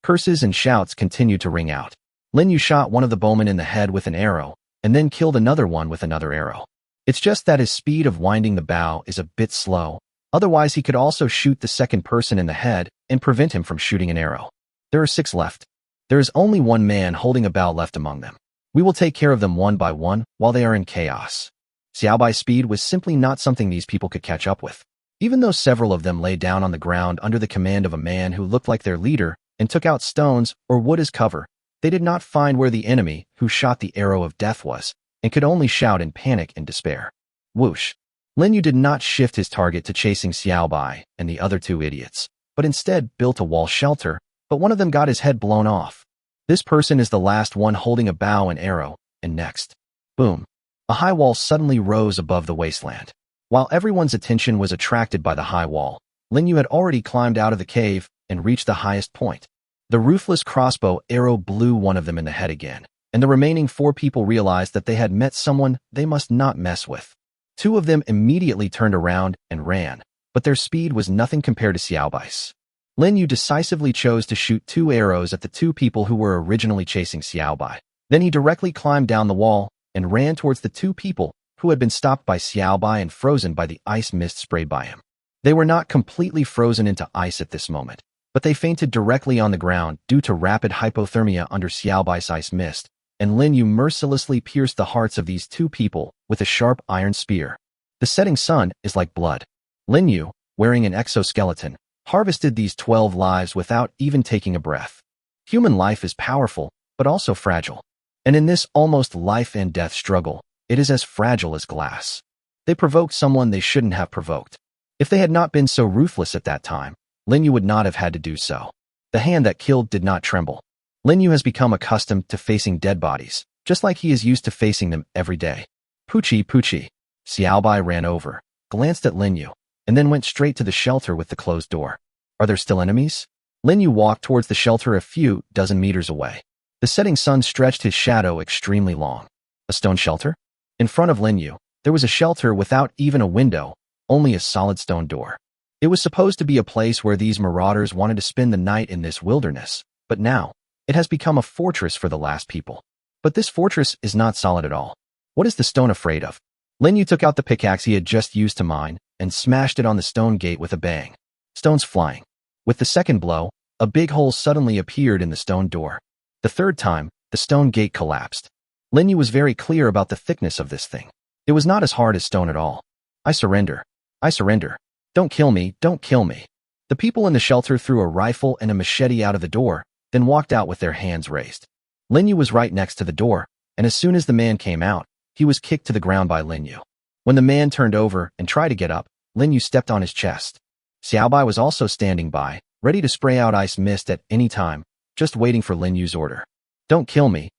Curses and shouts continued to ring out. Lin Yu shot one of the bowmen in the head with an arrow, and then killed another one with another arrow. It's just that his speed of winding the bow is a bit slow, otherwise he could also shoot the second person in the head and prevent him from shooting an arrow. There are 6 left. There is only 1 man holding a bow left among them. We will take care of them one by one while they are in chaos. Xiaobai's speed was simply not something these people could catch up with. Even though several of them lay down on the ground under the command of a man who looked like their leader and took out stones or wood as cover, they did not find where the enemy who shot the arrow of death was, and could only shout in panic and despair. Whoosh! Lin Yu did not shift his target to chasing Xiaobai and the other 2 idiots, but instead built a wall shelter, but one of them got his head blown off. This person is the last one holding a bow and arrow, and next. Boom! A high wall suddenly rose above the wasteland. While everyone's attention was attracted by the high wall, Lin Yu had already climbed out of the cave and reached the highest point. The ruthless crossbow arrow blew one of them in the head again, and the remaining 4 people realized that they had met someone they must not mess with. 2 of them immediately turned around and ran, but their speed was nothing compared to Xiaobai's. Lin Yu decisively chose to shoot 2 arrows at the 2 people who were originally chasing Xiaobai. Then he directly climbed down the wall and ran towards the 2 people who had been stopped by Xiaobai and frozen by the ice mist sprayed by him. They were not completely frozen into ice at this moment, but they fainted directly on the ground due to rapid hypothermia under Xiaobai's ice mist, and Lin Yu mercilessly pierced the hearts of these 2 people with a sharp iron spear. The setting sun is like blood. Lin Yu, wearing an exoskeleton, harvested these 12 lives without even taking a breath. Human life is powerful, but also fragile. And in this almost life and death struggle, it is as fragile as glass. They provoked someone they shouldn't have provoked. If they had not been so ruthless at that time, Lin Yu would not have had to do so. The hand that killed did not tremble. Lin Yu has become accustomed to facing dead bodies, just like he is used to facing them every day. Poochie, Poochie. Xiaobai ran over, glanced at Lin Yu, and then went straight to the shelter with the closed door. Are there still enemies? Lin Yu walked towards the shelter a few dozen meters away. The setting sun stretched his shadow extremely long. A stone shelter? In front of Lin Yu, there was a shelter without even a window, only a solid stone door. It was supposed to be a place where these marauders wanted to spend the night in this wilderness, but now, it has become a fortress for the last people. But this fortress is not solid at all. What is the stone afraid of? Lin Yu took out the pickaxe he had just used to mine and smashed it on the stone gate with a bang. Stones flying. With the second blow, a big hole suddenly appeared in the stone door. The third time, the stone gate collapsed. Lin Yu was very clear about the thickness of this thing. It was not as hard as stone at all. I surrender. I surrender. Don't kill me, don't kill me. The people in the shelter threw a rifle and a machete out of the door, then walked out with their hands raised. Lin Yu was right next to the door, and as soon as the man came out, he was kicked to the ground by Lin Yu. When the man turned over and tried to get up, Lin Yu stepped on his chest. Xiaobai was also standing by, ready to spray out ice mist at any time, just waiting for Lin Yu's order. Don't kill me,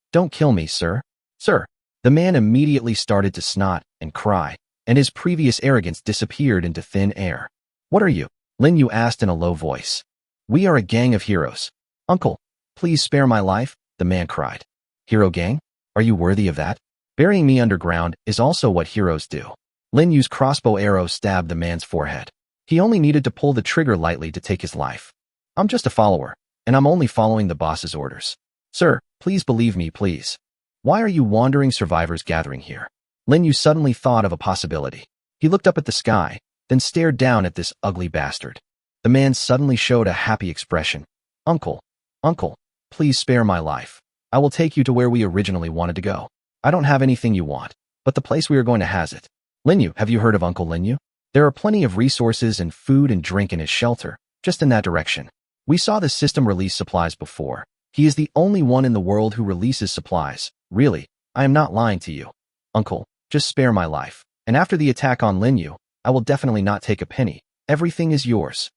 sir. Sir. The man immediately started to snot and cry, and his previous arrogance disappeared into thin air. What are you? Lin Yu asked in a low voice. We are a gang of heroes. Uncle, please spare my life, the man cried. Hero gang? Are you worthy of that? Burying me underground is also what heroes do. Lin Yu's crossbow arrow stabbed the man's forehead. He only needed to pull the trigger lightly to take his life. I'm just a follower, and I'm only following the boss's orders. Sir, please believe me, please. Why are you wandering survivors gathering here? Lin Yu suddenly thought of a possibility. He looked up at the sky, then stared down at this ugly bastard. The man suddenly showed a happy expression. Uncle, please spare my life. I will take you to where we originally wanted to go. I don't have anything you want, but the place we are going to has it. Lin Yu, have you heard of Uncle Lin Yu? There are plenty of resources and food and drink in his shelter, just in that direction. We saw the system release supplies before. He is the only one in the world who releases supplies. Really, I am not lying to you. Uncle, just spare my life. And after the attack on Lin Yu, I will definitely not take a penny. Everything is yours.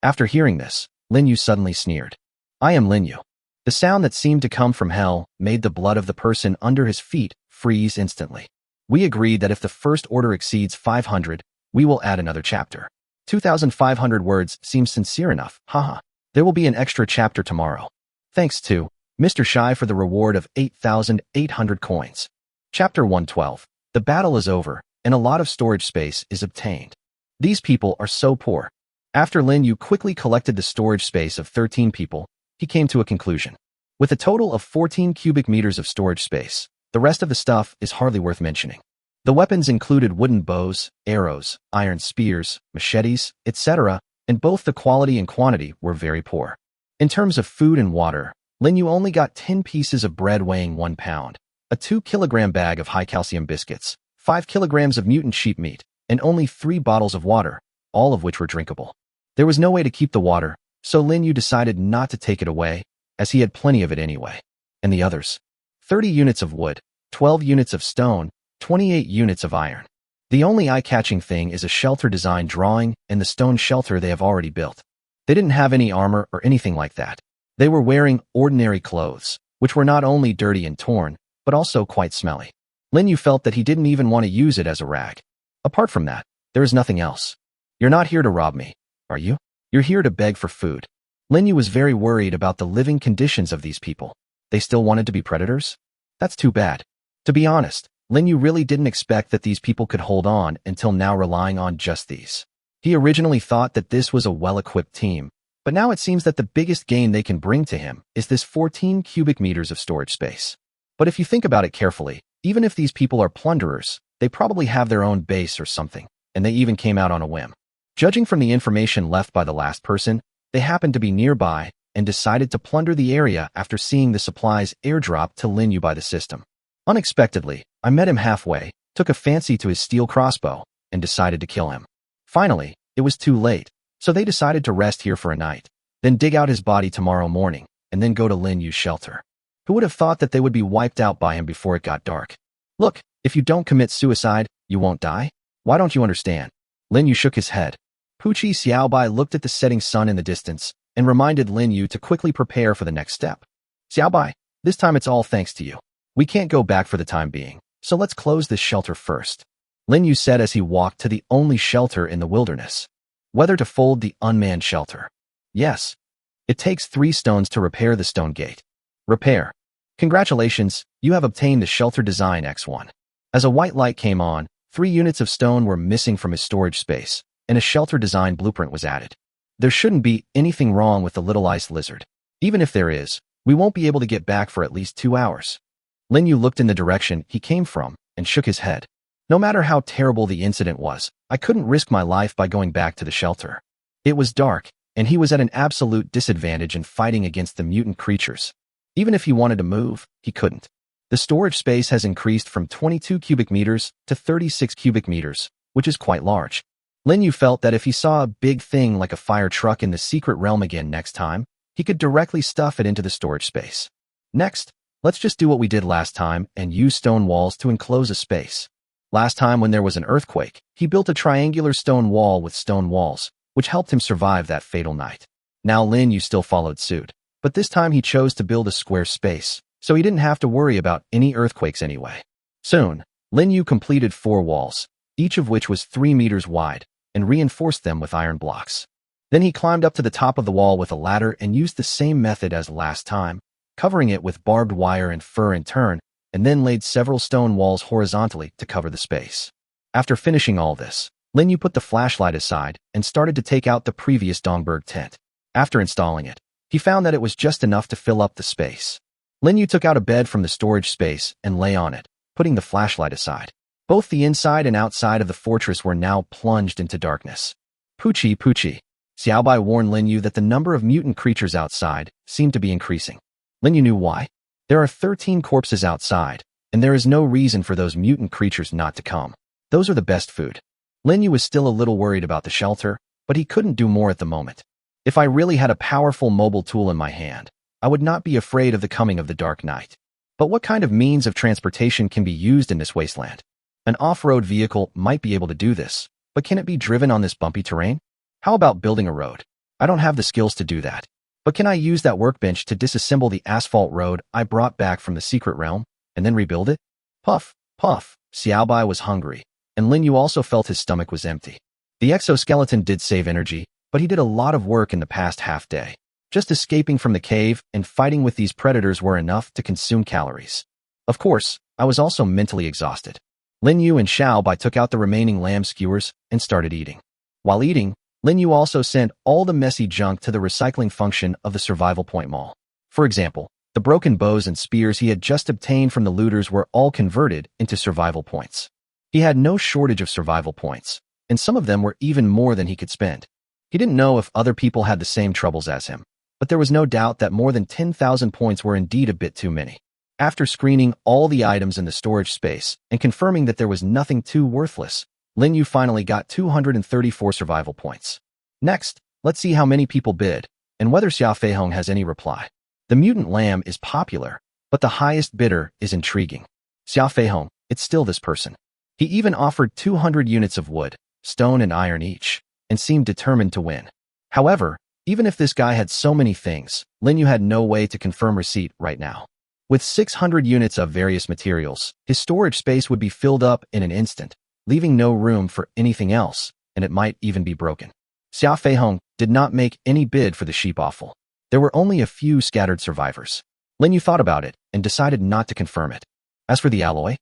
After hearing this, Lin Yu suddenly sneered. I am Lin Yu. The sound that seemed to come from hell made the blood of the person under his feet freeze instantly. We agreed that if the first order exceeds 500, we will add another chapter. 2,500 words seems sincere enough, haha. There will be an extra chapter tomorrow. Thanks to Mr. Shy for the reward of 8,800 coins. Chapter 112. The battle is over, and a lot of storage space is obtained. These people are so poor. After Lin Yu quickly collected the storage space of 13 people, he came to a conclusion. With a total of 14 cubic meters of storage space, the rest of the stuff is hardly worth mentioning. The weapons included wooden bows, arrows, iron spears, machetes, etc., and both the quality and quantity were very poor. In terms of food and water, Lin Yu only got 10 pieces of bread weighing 1 pound, a 2-kilogram bag of high-calcium biscuits, 5 kilograms of mutant sheep meat, and only 3 bottles of water, all of which were drinkable. There was no way to keep the water, so Lin Yu decided not to take it away, as he had plenty of it anyway. And the others? 30 units of wood, 12 units of stone, 28 units of iron. The only eye-catching thing is a shelter design drawing and the stone shelter they have already built. They didn't have any armor or anything like that. They were wearing ordinary clothes, which were not only dirty and torn, but also quite smelly. Lin Yu felt that he didn't even want to use it as a rag. Apart from that, there is nothing else. You're not here to rob me, are you? You're here to beg for food. Lin Yu was very worried about the living conditions of these people. They still wanted to be predators? That's too bad. To be honest, Lin Yu really didn't expect that these people could hold on until now relying on just these. He originally thought that this was a well-equipped team, but now it seems that the biggest gain they can bring to him is this 14 cubic meters of storage space. But if you think about it carefully, even if these people are plunderers, they probably have their own base or something, and they even came out on a whim. Judging from the information left by the last person, they happened to be nearby and decided to plunder the area after seeing the supplies airdropped to Lin Yu by the system. Unexpectedly, I met him halfway, took a fancy to his steel crossbow, and decided to kill him. Finally, it was too late, so they decided to rest here for a night, then dig out his body tomorrow morning, and then go to Lin Yu's shelter. Who would have thought that they would be wiped out by him before it got dark? Look, if you don't commit suicide, you won't die? Why don't you understand? Lin Yu shook his head. Puchi Xiaobai looked at the setting sun in the distance and reminded Lin Yu to quickly prepare for the next step. Xiaobai, this time it's all thanks to you. We can't go back for the time being. So let's close this shelter first, Lin Yu said as he walked to the only shelter in the wilderness. Whether to fold the unmanned shelter. Yes. It takes 3 stones to repair the stone gate. Repair. Congratulations, you have obtained the shelter design X1. As a white light came on, 3 units of stone were missing from his storage space, and a shelter design blueprint was added. There shouldn't be anything wrong with the little ice lizard. Even if there is, we won't be able to get back for at least 2 hours. Lin Yu looked in the direction he came from and shook his head. No matter how terrible the incident was, I couldn't risk my life by going back to the shelter. It was dark, and he was at an absolute disadvantage in fighting against the mutant creatures. Even if he wanted to move, he couldn't. The storage space has increased from 22 cubic meters to 36 cubic meters, which is quite large. Lin Yu felt that if he saw a big thing like a fire truck in the secret realm again next time, he could directly stuff it into the storage space. Next, let's just do what we did last time and use stone walls to enclose a space. Last time when there was an earthquake, he built a triangular stone wall with stone walls, which helped him survive that fatal night. Now Lin Yu still followed suit, but this time he chose to build a square space, so he didn't have to worry about any earthquakes anyway. Soon, Lin Yu completed 4 walls, each of which was 3 meters wide, and reinforced them with iron blocks. Then he climbed up to the top of the wall with a ladder and used the same method as last time, covering it with barbed wire and fur in turn, and then laid several stone walls horizontally to cover the space. After finishing all this, Lin Yu put the flashlight aside and started to take out the previous Dongberg tent. After installing it, he found that it was just enough to fill up the space. Lin Yu took out a bed from the storage space and lay on it, putting the flashlight aside. Both the inside and outside of the fortress were now plunged into darkness. Poochie, Poochie. Xiaobai warned Lin Yu that the number of mutant creatures outside seemed to be increasing. Lin Yu knew why. There are 13 corpses outside, and there is no reason for those mutant creatures not to come. Those are the best food. Lin Yu was still a little worried about the shelter, but he couldn't do more at the moment. If I really had a powerful mobile tool in my hand, I would not be afraid of the coming of the dark night. But what kind of means of transportation can be used in this wasteland? An off-road vehicle might be able to do this, but can it be driven on this bumpy terrain? How about building a road? I don't have the skills to do that. But can I use that workbench to disassemble the asphalt road I brought back from the secret realm, and then rebuild it? Puff, puff. Xiaobai was hungry, and Lin Yu also felt his stomach was empty. The exoskeleton did save energy, but he did a lot of work in the past half day. Just escaping from the cave and fighting with these predators were enough to consume calories. Of course, I was also mentally exhausted. Lin Yu and Xiaobai took out the remaining lamb skewers and started eating. While eating, Lin Yu also sent all the messy junk to the recycling function of the survival point mall. For example, the broken bows and spears he had just obtained from the looters were all converted into survival points. He had no shortage of survival points, and some of them were even more than he could spend. He didn't know if other people had the same troubles as him, but there was no doubt that more than 10,000 points were indeed a bit too many. After screening all the items in the storage space and confirming that there was nothing too worthless, Lin Yu finally got 234 survival points. Next, let's see how many people bid, and whether Xia Feihong has any reply. The mutant lamb is popular, but the highest bidder is intriguing. Xia Feihong, it's still this person. He even offered 200 units of wood, stone and iron each, and seemed determined to win. However, even if this guy had so many things, Lin Yu had no way to confirm receipt right now. With 600 units of various materials, his storage space would be filled up in an instant, leaving no room for anything else, and it might even be broken. Xia Feihong did not make any bid for the sheep offal. There were only a few scattered survivors. Lin Yu thought about it and decided not to confirm it. As for the alloy,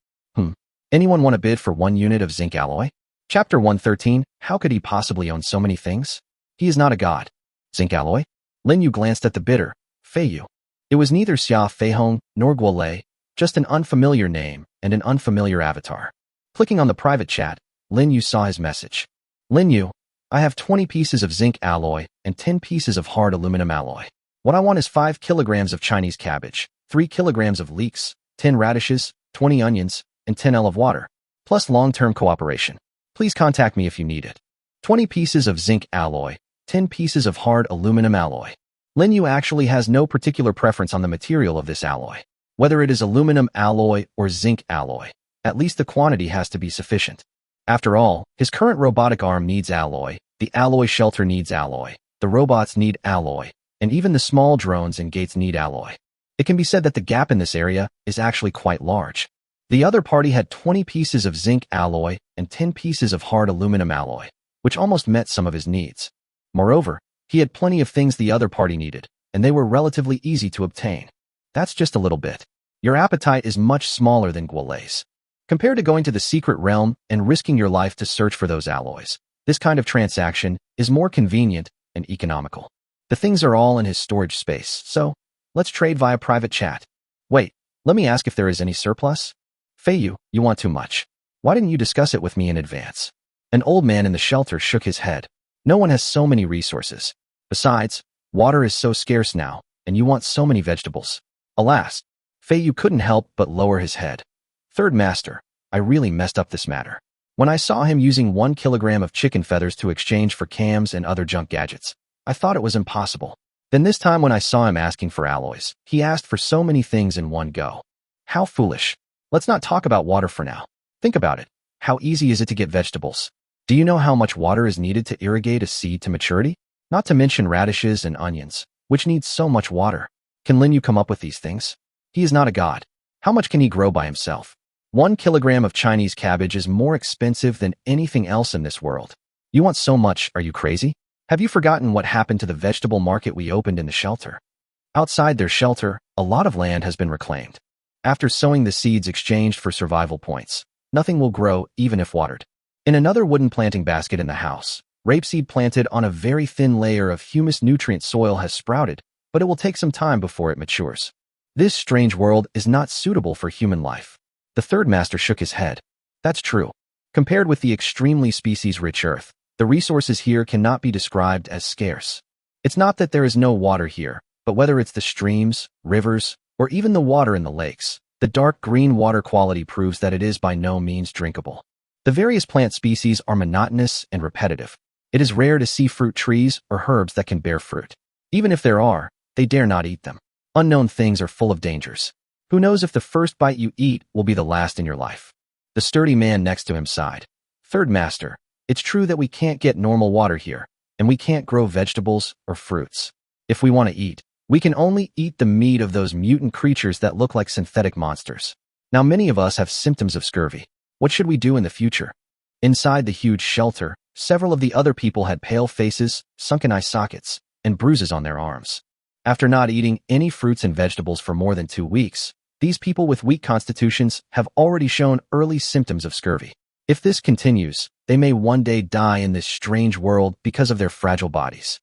anyone want to bid for 1 unit of zinc alloy? Chapter 113, how could he possibly own so many things? He is not a god. Zinc alloy? Lin Yu glanced at the bidder, Fei Yu. It was neither Xia Feihong nor Guo Lei, just an unfamiliar name and an unfamiliar avatar. Clicking on the private chat, Lin Yu saw his message. Lin Yu, I have 20 pieces of zinc alloy and 10 pieces of hard aluminum alloy. What I want is 5 kilograms of Chinese cabbage, 3 kilograms of leeks, 10 radishes, 20 onions, and 10 L of water, plus long-term cooperation. Please contact me if you need it. 20 pieces of zinc alloy, 10 pieces of hard aluminum alloy. Lin Yu actually has no particular preference on the material of this alloy. Whether it is aluminum alloy or zinc alloy, at least the quantity has to be sufficient. After all, his current robotic arm needs alloy, the alloy shelter needs alloy, the robots need alloy, and even the small drones and gates need alloy. It can be said that the gap in this area is actually quite large. The other party had 20 pieces of zinc alloy and 10 pieces of hard aluminum alloy, which almost met some of his needs. Moreover, he had plenty of things the other party needed, and they were relatively easy to obtain. That's just a little bit. Your appetite is much smaller than Guale's. Compared to going to the secret realm and risking your life to search for those alloys, this kind of transaction is more convenient and economical. The things are all in his storage space, so let's trade via private chat. Wait, let me ask if there is any surplus? Feiyu, you want too much. Why didn't you discuss it with me in advance? An old man in the shelter shook his head. No one has so many resources. Besides, water is so scarce now, and you want so many vegetables. Alas, Feiyu couldn't help but lower his head. Third Master, I really messed up this matter. When I saw him using 1 kilogram of chicken feathers to exchange for cams and other junk gadgets, I thought it was impossible. Then this time when I saw him asking for alloys, he asked for so many things in one go. How foolish. Let's not talk about water for now. Think about it. How easy is it to get vegetables? Do you know how much water is needed to irrigate a seed to maturity? Not to mention radishes and onions, which need so much water. Can Linyu come up with these things? He is not a god. How much can he grow by himself? 1 kilogram of Chinese cabbage is more expensive than anything else in this world. You want so much, are you crazy? Have you forgotten what happened to the vegetable market we opened in the shelter? Outside their shelter, a lot of land has been reclaimed. After sowing the seeds exchanged for survival points, nothing will grow even if watered. In another wooden planting basket in the house, rapeseed planted on a very thin layer of humus nutrient soil has sprouted, but it will take some time before it matures. This strange world is not suitable for human life. The third master shook his head. That's true. Compared with the extremely species-rich earth, the resources here cannot be described as scarce. It's not that there is no water here, but whether it's the streams, rivers, or even the water in the lakes, the dark green water quality proves that it is by no means drinkable. The various plant species are monotonous and repetitive. It is rare to see fruit trees or herbs that can bear fruit. Even if there are, they dare not eat them. Unknown things are full of dangers. Who knows if the first bite you eat will be the last in your life? The sturdy man next to him sighed. Third Master, it's true that we can't get normal water here, and we can't grow vegetables or fruits. If we want to eat, we can only eat the meat of those mutant creatures that look like synthetic monsters. Now many of us have symptoms of scurvy. What should we do in the future? Inside the huge shelter, several of the other people had pale faces, sunken eye sockets, and bruises on their arms. After not eating any fruits and vegetables for more than 2 weeks, these people with weak constitutions have already shown early symptoms of scurvy. If this continues, they may one day die in this strange world because of their fragile bodies.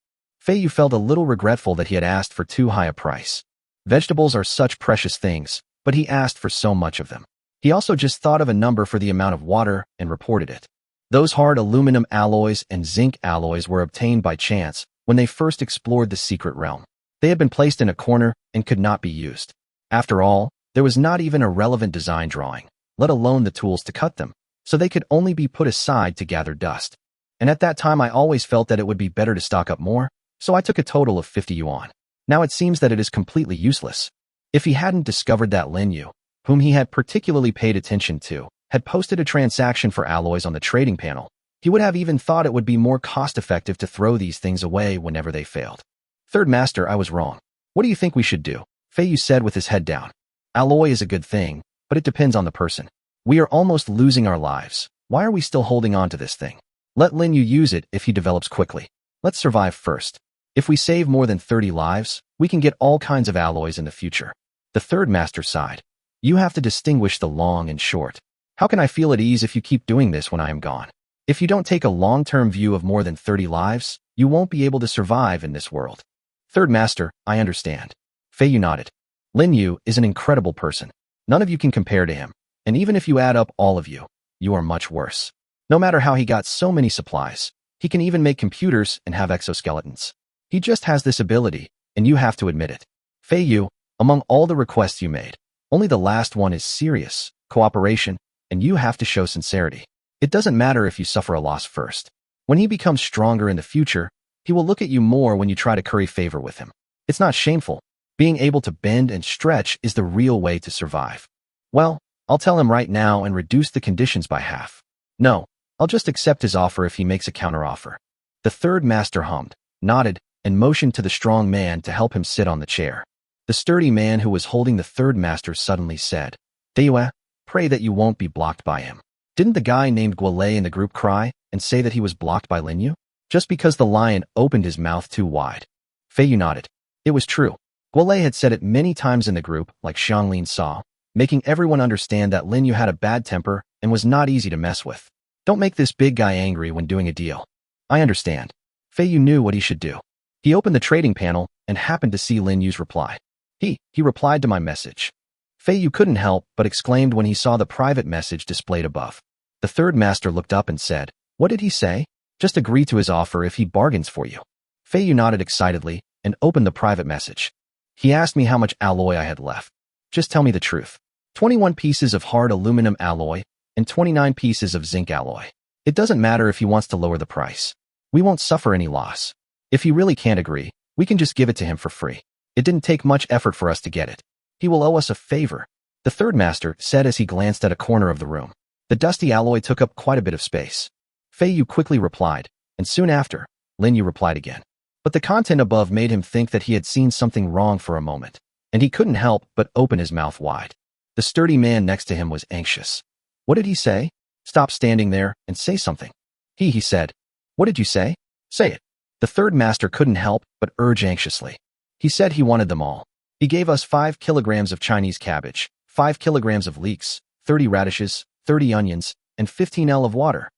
Feiyu felt a little regretful that he had asked for too high a price. Vegetables are such precious things, but he asked for so much of them. He also just thought of a number for the amount of water and reported it. Those hard aluminum alloys and zinc alloys were obtained by chance when they first explored the secret realm. They had been placed in a corner and could not be used. After all, there was not even a relevant design drawing, let alone the tools to cut them, so they could only be put aside to gather dust. And at that time I always felt that it would be better to stock up more, so I took a total of 50 yuan. Now it seems that it is completely useless. If he hadn't discovered that Linyu, whom he had particularly paid attention to, had posted a transaction for alloys on the trading panel, he would have even thought it would be more cost-effective to throw these things away whenever they failed. Third Master, I was wrong. What do you think we should do? Feiyu said with his head down. Alloy is a good thing, but it depends on the person. We are almost losing our lives. Why are we still holding on to this thing? Let Linyu use it if he develops quickly. Let's survive first. If we save more than 30 lives, we can get all kinds of alloys in the future. The third master sighed. You have to distinguish the long and short. How can I feel at ease if you keep doing this when I am gone? If you don't take a long-term view of more than 30 lives, you won't be able to survive in this world. Third Master, I understand. Feiyu nodded. Linyu is an incredible person. None of you can compare to him, and even if you add up all of you, you are much worse. No matter how he got so many supplies, he can even make computers and have exoskeletons. He just has this ability, and you have to admit it. Feiyu, among all the requests you made, only the last one is serious, cooperation, and you have to show sincerity. It doesn't matter if you suffer a loss first. When he becomes stronger in the future, he will look at you more when you try to curry favor with him. It's not shameful. Being able to bend and stretch is the real way to survive. Well, I'll tell him right now and reduce the conditions by half. No, I'll just accept his offer if he makes a counteroffer. The third master hummed, nodded, and motioned to the strong man to help him sit on the chair. The sturdy man who was holding the third master suddenly said, Dewa, Pray that you won't be blocked by him. Didn't the guy named Guolei in the group cry and say that he was blocked by Linyu? Just because the lion opened his mouth too wide. Feiyu nodded. It was true. Guolei had said it many times in the group, like Xianglin saw, making everyone understand that Linyu had a bad temper and was not easy to mess with. Don't make this big guy angry when doing a deal. I understand. Feiyu knew what he should do. He opened the trading panel and happened to see Linyu's reply. He replied to my message. Feiyu couldn't help but exclaimed when he saw the private message displayed above. The third master looked up and said, "What did he say? Just agree to his offer if he bargains for you." Feiyu nodded excitedly and opened the private message. He asked me how much alloy I had left. Just tell me the truth. 21 pieces of hard aluminum alloy and 29 pieces of zinc alloy. It doesn't matter if he wants to lower the price. We won't suffer any loss. If he really can't agree, we can just give it to him for free. It didn't take much effort for us to get it. He will owe us a favor, the third master said as he glanced at a corner of the room. The dusty alloy took up quite a bit of space. Feiyu quickly replied, and soon after, Linyu replied again. But the content above made him think that he had seen something wrong for a moment, and he couldn't help but open his mouth wide. The sturdy man next to him was anxious. What did he say? Stop standing there and say something. He said. What did you say? Say it. The third master couldn't help but urge anxiously. He said he wanted them all. He gave us 5 kilograms of Chinese cabbage, 5 kilograms of leeks, 30 radishes, 30 onions, and 15 L of water.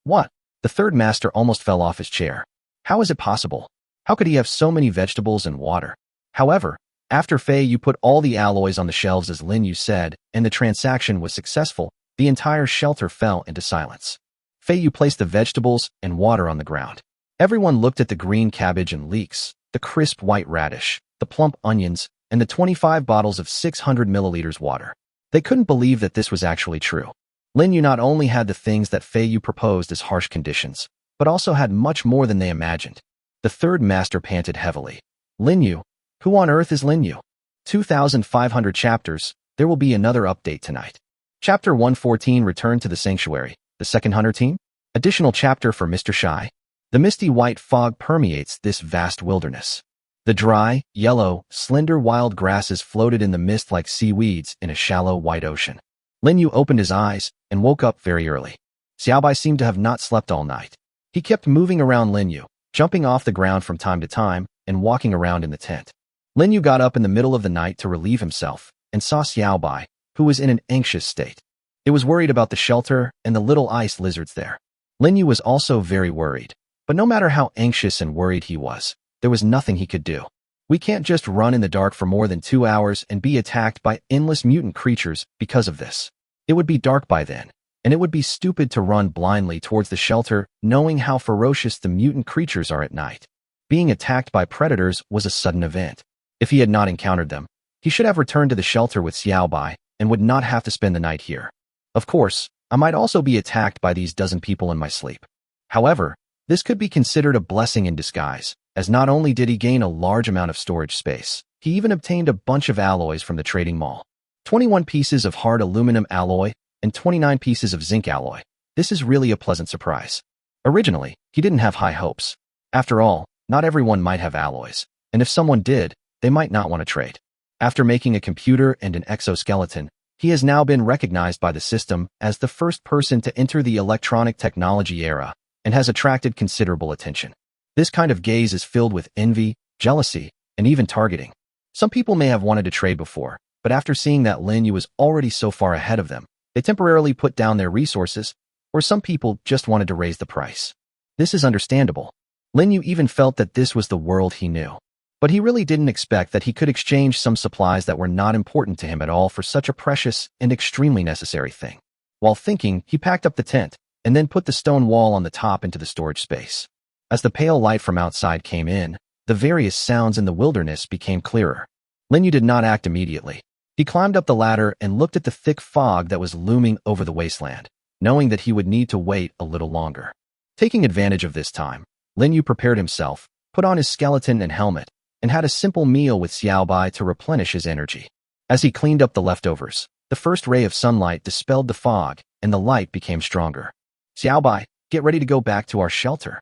What? The third master almost fell off his chair. How is it possible? How could he have so many vegetables and water? However, after Feiyu put all the alloys on the shelves as Linyu said, and the transaction was successful, the entire shelter fell into silence. Feiyu placed the vegetables and water on the ground. Everyone looked at the green cabbage and leeks, the crisp white radish, the plump onions, and the 25 bottles of 600 milliliters water. They couldn't believe that this was actually true. Linyu not only had the things that Feiyu proposed as harsh conditions, but also had much more than they imagined. The third master panted heavily. Linyu? Who on earth is Linyu? 2,500 chapters, there will be another update tonight. Chapter 114 Return to the Sanctuary, the second hunter team? Additional chapter for Mr. Shy. The misty white fog permeates this vast wilderness. The dry, yellow, slender wild grasses floated in the mist like seaweeds in a shallow white ocean. Linyu opened his eyes and woke up very early. Xiaobai seemed to have not slept all night. He kept moving around Linyu, jumping off the ground from time to time and walking around in the tent. Linyu got up in the middle of the night to relieve himself and saw Xiaobai, who was in an anxious state. It was worried about the shelter and the little ice lizards there. Linyu was also very worried, but no matter how anxious and worried he was, there was nothing he could do. We can't just run in the dark for more than 2 hours and be attacked by endless mutant creatures because of this. It would be dark by then, and it would be stupid to run blindly towards the shelter knowing how ferocious the mutant creatures are at night. Being attacked by predators was a sudden event. If he had not encountered them, he should have returned to the shelter with Xiaobai and would not have to spend the night here. Of course, I might also be attacked by these dozen people in my sleep. However, this could be considered a blessing in disguise, as not only did he gain a large amount of storage space, he even obtained a bunch of alloys from the trading mall. 21 pieces of hard aluminum alloy and 29 pieces of zinc alloy. This is really a pleasant surprise. Originally, he didn't have high hopes. After all, not everyone might have alloys, and if someone did, they might not want to trade. After making a computer and an exoskeleton, he has now been recognized by the system as the first person to enter the electronic technology era and has attracted considerable attention. This kind of gaze is filled with envy, jealousy, and even targeting. Some people may have wanted to trade before, but after seeing that Linyu was already so far ahead of them, they temporarily put down their resources, or some people just wanted to raise the price. This is understandable. Linyu even felt that this was the world he knew. But he really didn't expect that he could exchange some supplies that were not important to him at all for such a precious and extremely necessary thing. While thinking, he packed up the tent, and then put the stone wall on the top into the storage space. As the pale light from outside came in, the various sounds in the wilderness became clearer. Linyu did not act immediately. He climbed up the ladder and looked at the thick fog that was looming over the wasteland, knowing that he would need to wait a little longer. Taking advantage of this time, Linyu prepared himself, put on his skeleton and helmet, and had a simple meal with Xiaobai to replenish his energy. As he cleaned up the leftovers, the first ray of sunlight dispelled the fog, and the light became stronger. Xiaobai, get ready to go back to our shelter.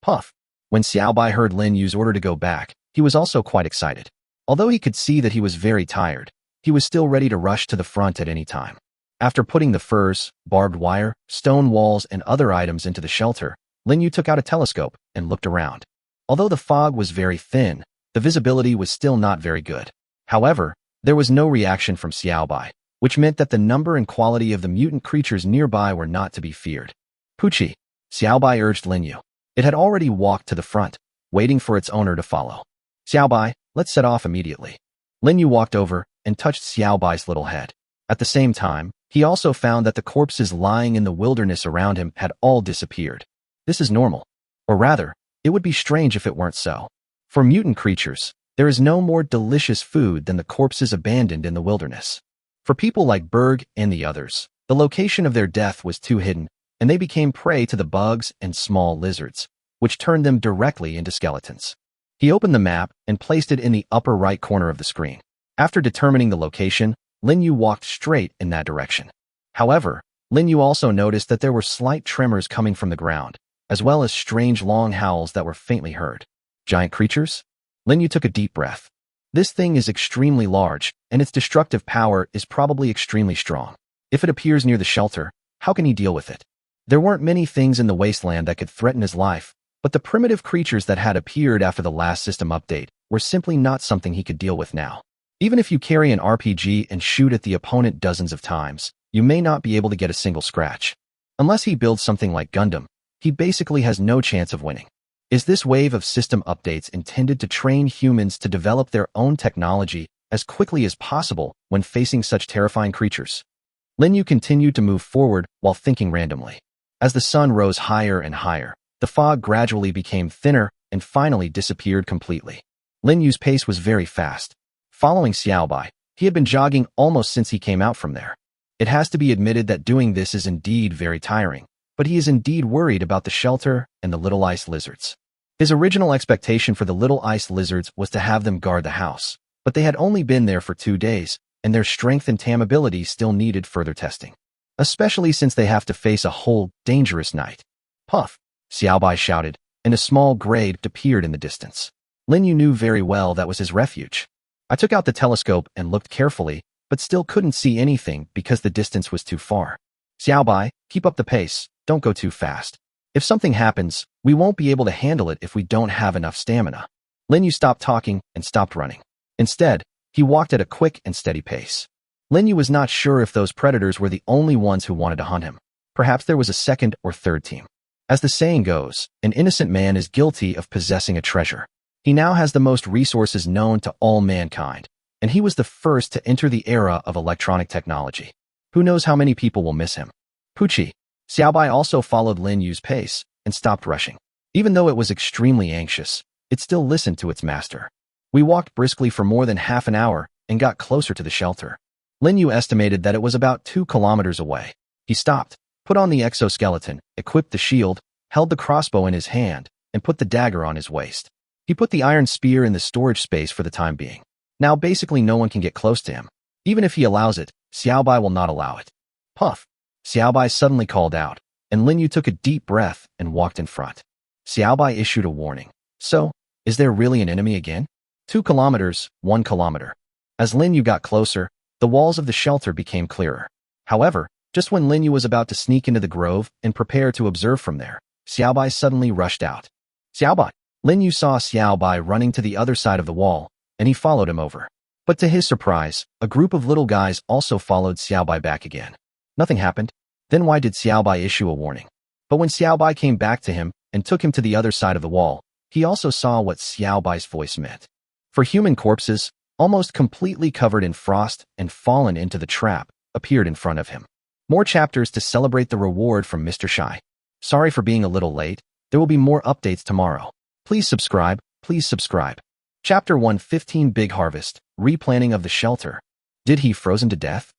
Puff. When Xiaobai heard Lin Yu's order to go back, he was also quite excited. Although he could see that he was very tired, he was still ready to rush to the front at any time. After putting the furs, barbed wire, stone walls, and other items into the shelter, Lin Yu took out a telescope and looked around. Although the fog was very thin, the visibility was still not very good. However, there was no reaction from Xiaobai, which meant that the number and quality of the mutant creatures nearby were not to be feared. Puchi, Xiaobai urged Lin Yu. It had already walked to the front, waiting for its owner to follow. Xiaobai, let's set off immediately. Lin Yu walked over and touched Xiaobai's little head. At the same time, he also found that the corpses lying in the wilderness around him had all disappeared. This is normal. Or rather, it would be strange if it weren't so. For mutant creatures, there is no more delicious food than the corpses abandoned in the wilderness. For people like Berg and the others, the location of their death was too hidden, and they became prey to the bugs and small lizards, which turned them directly into skeletons. He opened the map and placed it in the upper right corner of the screen. After determining the location, Lin Yu walked straight in that direction. However, Lin Yu also noticed that there were slight tremors coming from the ground, as well as strange long howls that were faintly heard. Giant creatures? Lin Yu took a deep breath. This thing is extremely large, and its destructive power is probably extremely strong. If it appears near the shelter, how can he deal with it? There weren't many things in the wasteland that could threaten his life, but the primitive creatures that had appeared after the last system update were simply not something he could deal with now. Even if you carry an RPG and shoot at the opponent dozens of times, you may not be able to get a single scratch. Unless he builds something like Gundam, he basically has no chance of winning. Is this wave of system updates intended to train humans to develop their own technology as quickly as possible when facing such terrifying creatures? Lin Yu continued to move forward while thinking randomly. As the sun rose higher and higher, the fog gradually became thinner and finally disappeared completely. Lin Yu's pace was very fast. Following Xiaobai, he had been jogging almost since he came out from there. It has to be admitted that doing this is indeed very tiring, but he is indeed worried about the shelter and the little ice lizards. His original expectation for the little ice lizards was to have them guard the house, but they had only been there for 2 days, and their strength and tamability still needed further testing. Especially since they have to face a whole dangerous night. Puff! Xiaobai shouted, and a small grade appeared in the distance. Lin Yu knew very well that was his refuge. I took out the telescope and looked carefully, but still couldn't see anything because the distance was too far. Xiaobai, keep up the pace, don't go too fast. If something happens, we won't be able to handle it if we don't have enough stamina. Lin Yu stopped talking and stopped running. Instead, he walked at a quick and steady pace. Lin Yu was not sure if those predators were the only ones who wanted to hunt him. Perhaps there was a second or third team. As the saying goes, an innocent man is guilty of possessing a treasure. He now has the most resources known to all mankind, and he was the first to enter the era of electronic technology. Who knows how many people will miss him? Puchi. Xiaobai also followed Lin Yu's pace and stopped rushing. Even though it was extremely anxious, it still listened to its master. We walked briskly for more than half an hour and got closer to the shelter. Lin Yu estimated that it was about 2 kilometers away. He stopped, put on the exoskeleton, equipped the shield, held the crossbow in his hand, and put the dagger on his waist. He put the iron spear in the storage space for the time being. Now basically no one can get close to him. Even if he allows it, Xiaobai will not allow it. Puff! Xiaobai suddenly called out, and Lin Yu took a deep breath and walked in front. Xiaobai issued a warning. So, is there really an enemy again? 2 kilometers, 1 kilometer. As Lin Yu got closer, the walls of the shelter became clearer. However, just when Lin Yu was about to sneak into the grove and prepare to observe from there, Xiaobai suddenly rushed out. Xiaobai! Lin Yu saw Xiaobai running to the other side of the wall, and he followed him over. But to his surprise, a group of little guys also followed Xiaobai back again. Nothing happened. Then why did Xiaobai issue a warning? But when Xiaobai came back to him and took him to the other side of the wall, he also saw what Xiaobai's voice meant. For human corpses, almost completely covered in frost and fallen into the trap, appeared in front of him. More chapters to celebrate the reward from Mr. Shy. Sorry for being a little late. There will be more updates tomorrow. Please subscribe. Please subscribe. Chapter 115 Big Harvest, Replanting of the Shelter. Did he frozen to death?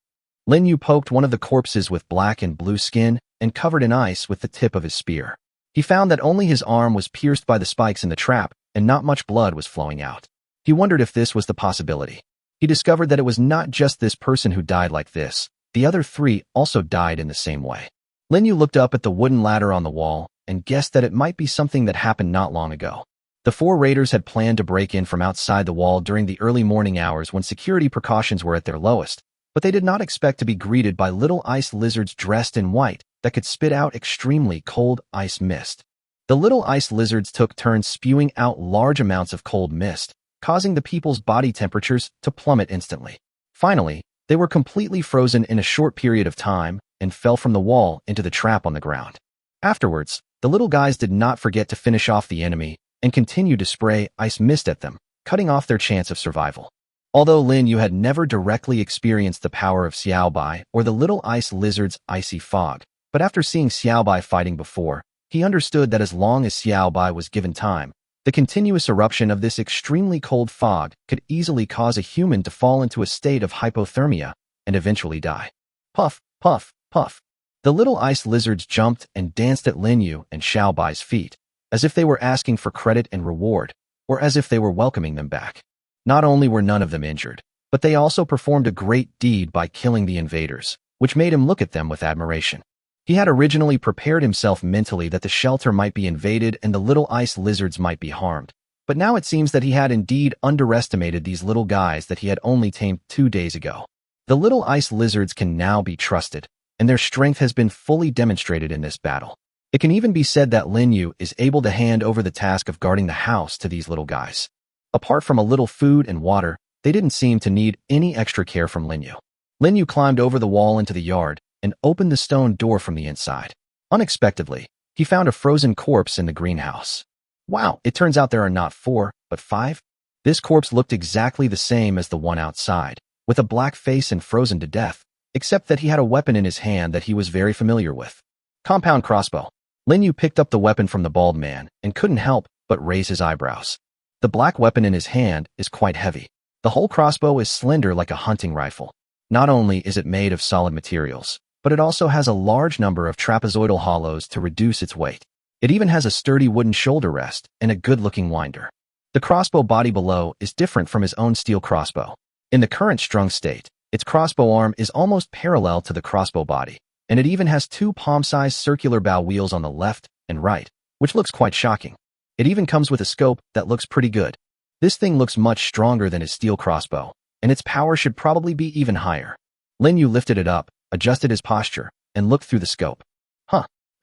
Lin Yu poked one of the corpses with black and blue skin and covered in ice with the tip of his spear. He found that only his arm was pierced by the spikes in the trap and not much blood was flowing out. He wondered if this was the possibility. He discovered that it was not just this person who died like this. The other 3 also died in the same way. Lin Yu looked up at the wooden ladder on the wall and guessed that it might be something that happened not long ago. The 4 raiders had planned to break in from outside the wall during the early morning hours when security precautions were at their lowest, but they did not expect to be greeted by little ice lizards dressed in white that could spit out extremely cold ice mist. The little ice lizards took turns spewing out large amounts of cold mist, causing the people's body temperatures to plummet instantly. Finally, they were completely frozen in a short period of time and fell from the wall into the trap on the ground. Afterwards, the little guys did not forget to finish off the enemy and continued to spray ice mist at them, cutting off their chance of survival. Although Lin Yu had never directly experienced the power of Xiaobai or the little ice lizard's icy fog, but after seeing Xiaobai fighting before, he understood that as long as Xiaobai was given time, the continuous eruption of this extremely cold fog could easily cause a human to fall into a state of hypothermia and eventually die. Puff, puff, puff. The little ice lizards jumped and danced at Lin Yu and Xiaobai's feet, as if they were asking for credit and reward, or as if they were welcoming them back. Not only were none of them injured, but they also performed a great deed by killing the invaders, which made him look at them with admiration. He had originally prepared himself mentally that the shelter might be invaded and the little ice lizards might be harmed, but now it seems that he had indeed underestimated these little guys that he had only tamed 2 days ago. The little ice lizards can now be trusted, and their strength has been fully demonstrated in this battle. It can even be said that Lin Yu is able to hand over the task of guarding the house to these little guys. Apart from a little food and water, they didn't seem to need any extra care from Lin Yu. Lin Yu climbed over the wall into the yard and opened the stone door from the inside. Unexpectedly, he found a frozen corpse in the greenhouse. Wow, it turns out there are not 4, but 5. This corpse looked exactly the same as the one outside, with a black face and frozen to death, except that he had a weapon in his hand that he was very familiar with. Compound crossbow. Lin Yu picked up the weapon from the bald man and couldn't help but raise his eyebrows. The black weapon in his hand is quite heavy. The whole crossbow is slender like a hunting rifle. Not only is it made of solid materials, but it also has a large number of trapezoidal hollows to reduce its weight. It even has a sturdy wooden shoulder rest and a good-looking winder. The crossbow body below is different from his own steel crossbow. In the current strung state, its crossbow arm is almost parallel to the crossbow body, and it even has 2 palm-sized circular bow wheels on the left and right, which looks quite shocking. It even comes with a scope that looks pretty good. This thing looks much stronger than his steel crossbow, and its power should probably be even higher. Lin Yu lifted it up, adjusted his posture, and looked through the scope.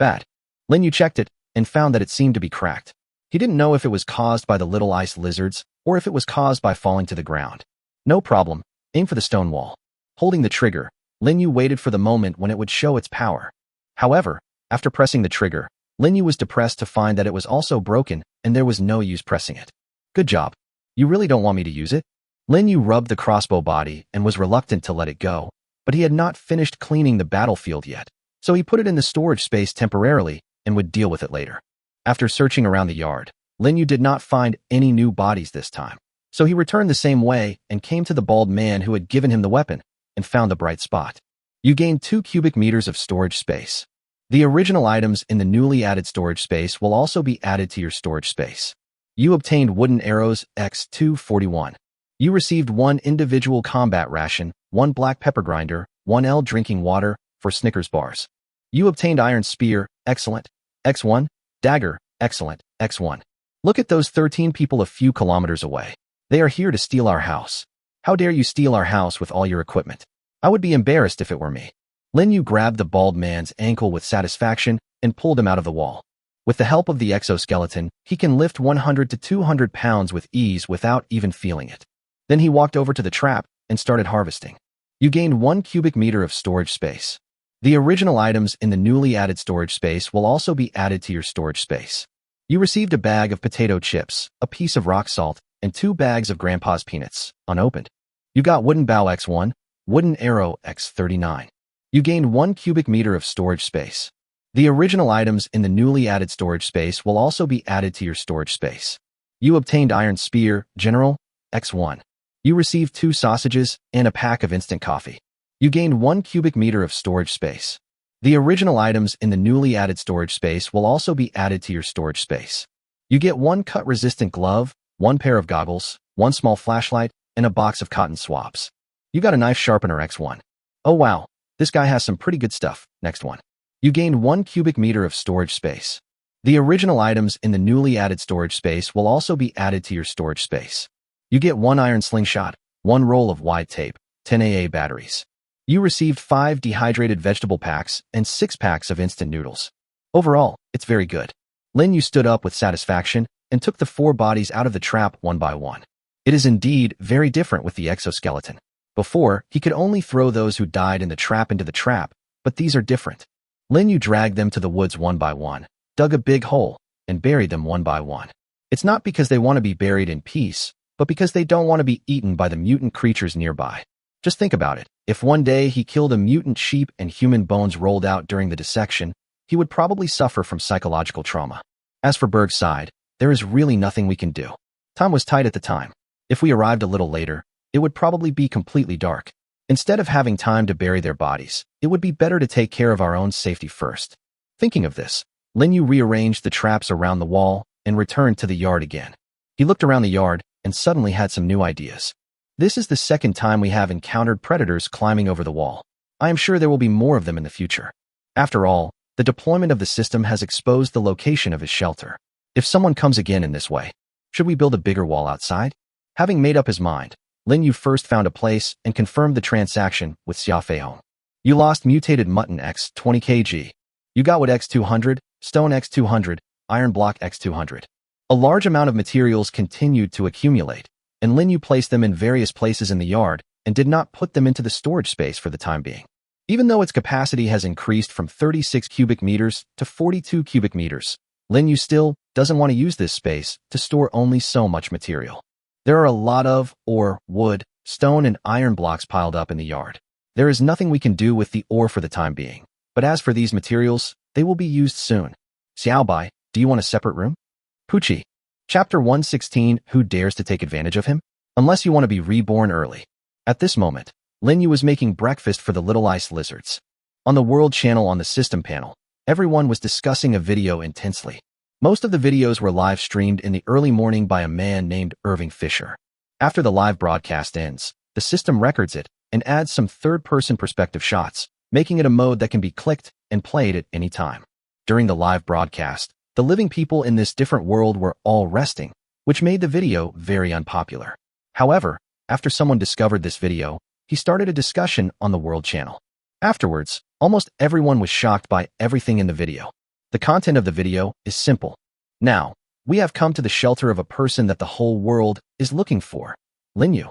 Bad. Lin Yu checked it and found that it seemed to be cracked. He didn't know if it was caused by the little ice lizards or if it was caused by falling to the ground. No problem, aim for the stone wall. Holding the trigger, Lin Yu waited for the moment when it would show its power. However, after pressing the trigger, Lin Yu was depressed to find that it was also broken and there was no use pressing it. Good job. You really don't want me to use it? Lin Yu rubbed the crossbow body and was reluctant to let it go, but he had not finished cleaning the battlefield yet, so he put it in the storage space temporarily and would deal with it later. After searching around the yard, Lin Yu did not find any new bodies this time, so he returned the same way and came to the bald man who had given him the weapon and found the bright spot. You gained 2 cubic meters of storage space. The original items in the newly added storage space will also be added to your storage space. You obtained wooden arrows X241. You received 1 individual combat ration, 1 black pepper grinder, 1 L drinking water for Snickers bars. You obtained iron spear, excellent, X1, dagger, excellent, X1. Look at those 13 people a few kilometers away. They are here to steal our house. How dare you steal our house with all your equipment? I would be embarrassed if it were me. Lin Yu grabbed the bald man's ankle with satisfaction and pulled him out of the wall. With the help of the exoskeleton, he can lift 100 to 200 pounds with ease without even feeling it. Then he walked over to the trap and started harvesting. You gained 1 cubic meter of storage space. The original items in the newly added storage space will also be added to your storage space. You received a bag of potato chips, a piece of rock salt, and 2 bags of Grandpa's peanuts, unopened. You got wooden bow X1, wooden arrow X39. You gained 1 cubic meter of storage space. The original items in the newly added storage space will also be added to your storage space. You obtained iron spear, general, X1. You received 2 sausages and a pack of instant coffee. You gained 1 cubic meter of storage space. The original items in the newly added storage space will also be added to your storage space. You get 1 cut-resistant glove, 1 pair of goggles, 1 small flashlight, and a box of cotton swabs. You got a knife sharpener X1. Oh wow, this guy has some pretty good stuff. Next one. You gained 1 cubic meter of storage space. The original items in the newly added storage space will also be added to your storage space. You get 1 iron slingshot, 1 roll of wide tape, 10 AA batteries. You received 5 dehydrated vegetable packs and 6 packs of instant noodles. Overall, it's very good. Lin Yu stood up with satisfaction and took the 4 bodies out of the trap one by one. It is indeed very different with the exoskeleton. Before, he could only throw those who died in the trap into the trap, but these are different. Lin Yu dragged them to the woods one by one, dug a big hole, and buried them one by one. It's not because they want to be buried in peace, but because they don't want to be eaten by the mutant creatures nearby. Just think about it. If one day he killed a mutant sheep and human bones rolled out during the dissection, he would probably suffer from psychological trauma. As for Berg's side, there is really nothing we can do. Time was tight at the time. If we arrived a little later, it would probably be completely dark. Instead of having time to bury their bodies, it would be better to take care of our own safety first. Thinking of this, Lin Yu rearranged the traps around the wall and returned to the yard again. He looked around the yard and suddenly had some new ideas. This is the second time we have encountered predators climbing over the wall. I am sure there will be more of them in the future. After all, the deployment of the system has exposed the location of his shelter. If someone comes again in this way, should we build a bigger wall outside? Having made up his mind, Lin Yu first found a place and confirmed the transaction with Xia Feihong. You lost mutated mutton X 20 kg. You got wood X 200, stone X 200, iron block X 200. A large amount of materials continued to accumulate, and Lin Yu placed them in various places in the yard and did not put them into the storage space for the time being. Even though its capacity has increased from 36 cubic meters to 42 cubic meters, Lin Yu still doesn't want to use this space to store only so much material. There are a lot of ore, wood, stone, and iron blocks piled up in the yard. There is nothing we can do with the ore for the time being, but as for these materials, they will be used soon. Xiaobai, do you want a separate room? Pucci. Chapter 116, Who Dares to Take Advantage of Him? Unless you want to be reborn early. At this moment, Lin Yu was making breakfast for the little ice lizards. On the world channel on the system panel, everyone was discussing a video intensely. Most of the videos were live streamed in the early morning by a man named Irving Fisher. After the live broadcast ends, the system records it and adds some third-person perspective shots, making it a mode that can be clicked and played at any time. During the live broadcast, the living people in this different world were all resting, which made the video very unpopular. However, after someone discovered this video, he started a discussion on the world channel. Afterwards, almost everyone was shocked by everything in the video. The content of the video is simple. Now, we have come to the shelter of a person that the whole world is looking for, Lin Yu.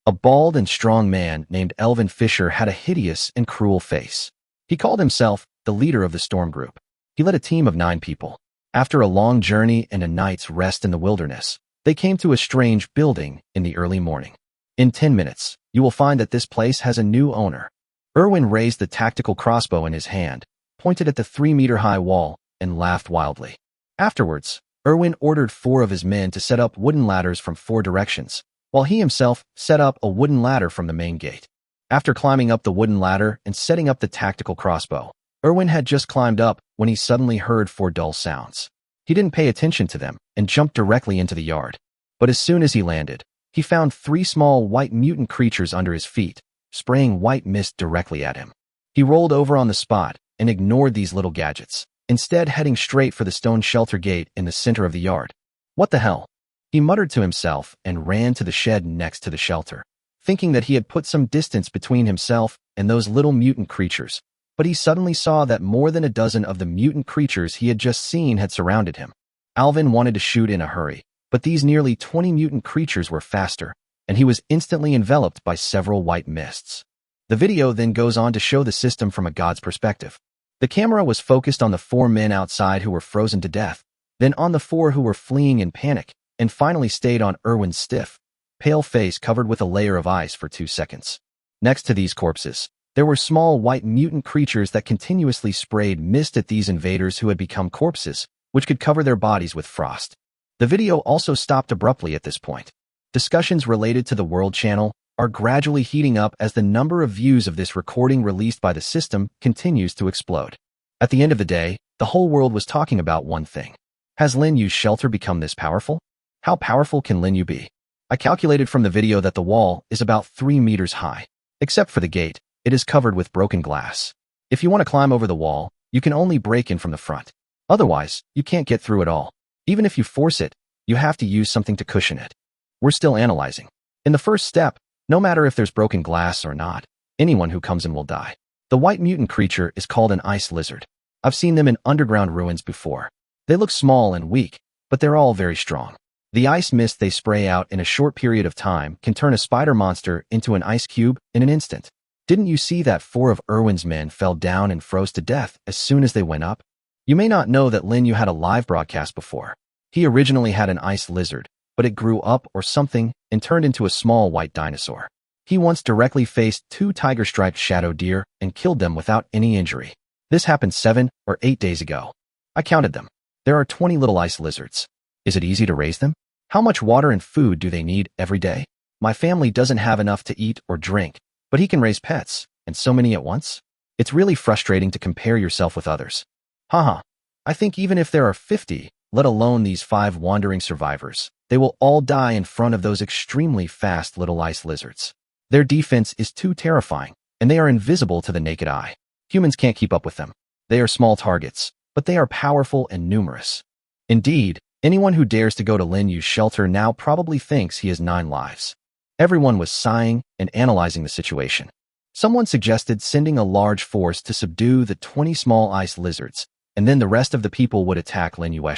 A bald and strong man named Elvin Fisher had a hideous and cruel face. He called himself the leader of the storm group. He led a team of 9 people. After a long journey and a night's rest in the wilderness, they came to a strange building in the early morning. In 10 minutes, you will find that this place has a new owner. Irwin raised the tactical crossbow in his hand, pointed at the 3-meter-high wall, and laughed wildly. Afterwards, Irwin ordered 4 of his men to set up wooden ladders from 4 directions, while he himself set up a wooden ladder from the main gate. After climbing up the wooden ladder and setting up the tactical crossbow, Irwin had just climbed up when he suddenly heard 4 dull sounds. He didn't pay attention to them and jumped directly into the yard. But as soon as he landed, he found 3 small white mutant creatures under his feet, spraying white mist directly at him. He rolled over on the spot and ignored these little gadgets, instead heading straight for the stone shelter gate in the center of the yard. What the hell? He muttered to himself and ran to the shed next to the shelter, thinking that he had put some distance between himself and those little mutant creatures. But he suddenly saw that more than a dozen of the mutant creatures he had just seen had surrounded him. Alvin wanted to shoot in a hurry, but these nearly 20 mutant creatures were faster, and he was instantly enveloped by several white mists. The video then goes on to show the system from a god's perspective. The camera was focused on the 4 men outside who were frozen to death, then on the 4 who were fleeing in panic, and finally stayed on Irwin's stiff, pale face covered with a layer of ice for 2 seconds. Next to these corpses, there were small white mutant creatures that continuously sprayed mist at these invaders who had become corpses, which could cover their bodies with frost. The video also stopped abruptly at this point. Discussions related to the World Channel are gradually heating up as the number of views of this recording released by the system continues to explode. At the end of the day, the whole world was talking about one thing. Has Lin Yu's shelter become this powerful? How powerful can Lin Yu be? I calculated from the video that the wall is about 3 meters high. Except for the gate, it is covered with broken glass. If you want to climb over the wall, you can only break in from the front. Otherwise, you can't get through at all. Even if you force it, you have to use something to cushion it. We're still analyzing. In the first step, no matter if there's broken glass or not, Anyone who comes in will die. The white mutant creature is called an ice lizard. I've seen them in underground ruins before. They look small and weak, but they're all very strong. The ice mist they spray out in a short period of time can turn a spider monster into an ice cube in an instant. Didn't you see that 4 of Irwin's men fell down and froze to death as soon as they went up? You may not know that Lin Yu had a live broadcast before. He originally had an ice lizard, but it grew up or something and turned into a small white dinosaur. He once directly faced 2 tiger-striped shadow deer and killed them without any injury. This happened 7 or 8 days ago. I counted them. There are 20 little ice lizards. Is it easy to raise them? How much water and food do they need every day? My family doesn't have enough to eat or drink, but he can raise pets, and so many at once? It's really frustrating to compare yourself with others. Haha. I think even if there are 50, let alone these 5 wandering survivors, they will all die in front of those extremely fast little ice lizards. Their defense is too terrifying, and they are invisible to the naked eye. Humans can't keep up with them. They are small targets, but they are powerful and numerous. Indeed, anyone who dares to go to Lin Yu's shelter now probably thinks he has 9 lives. Everyone was sighing and analyzing the situation. Someone suggested sending a large force to subdue the 20 small ice lizards, and then the rest of the people would attack Lin Yu.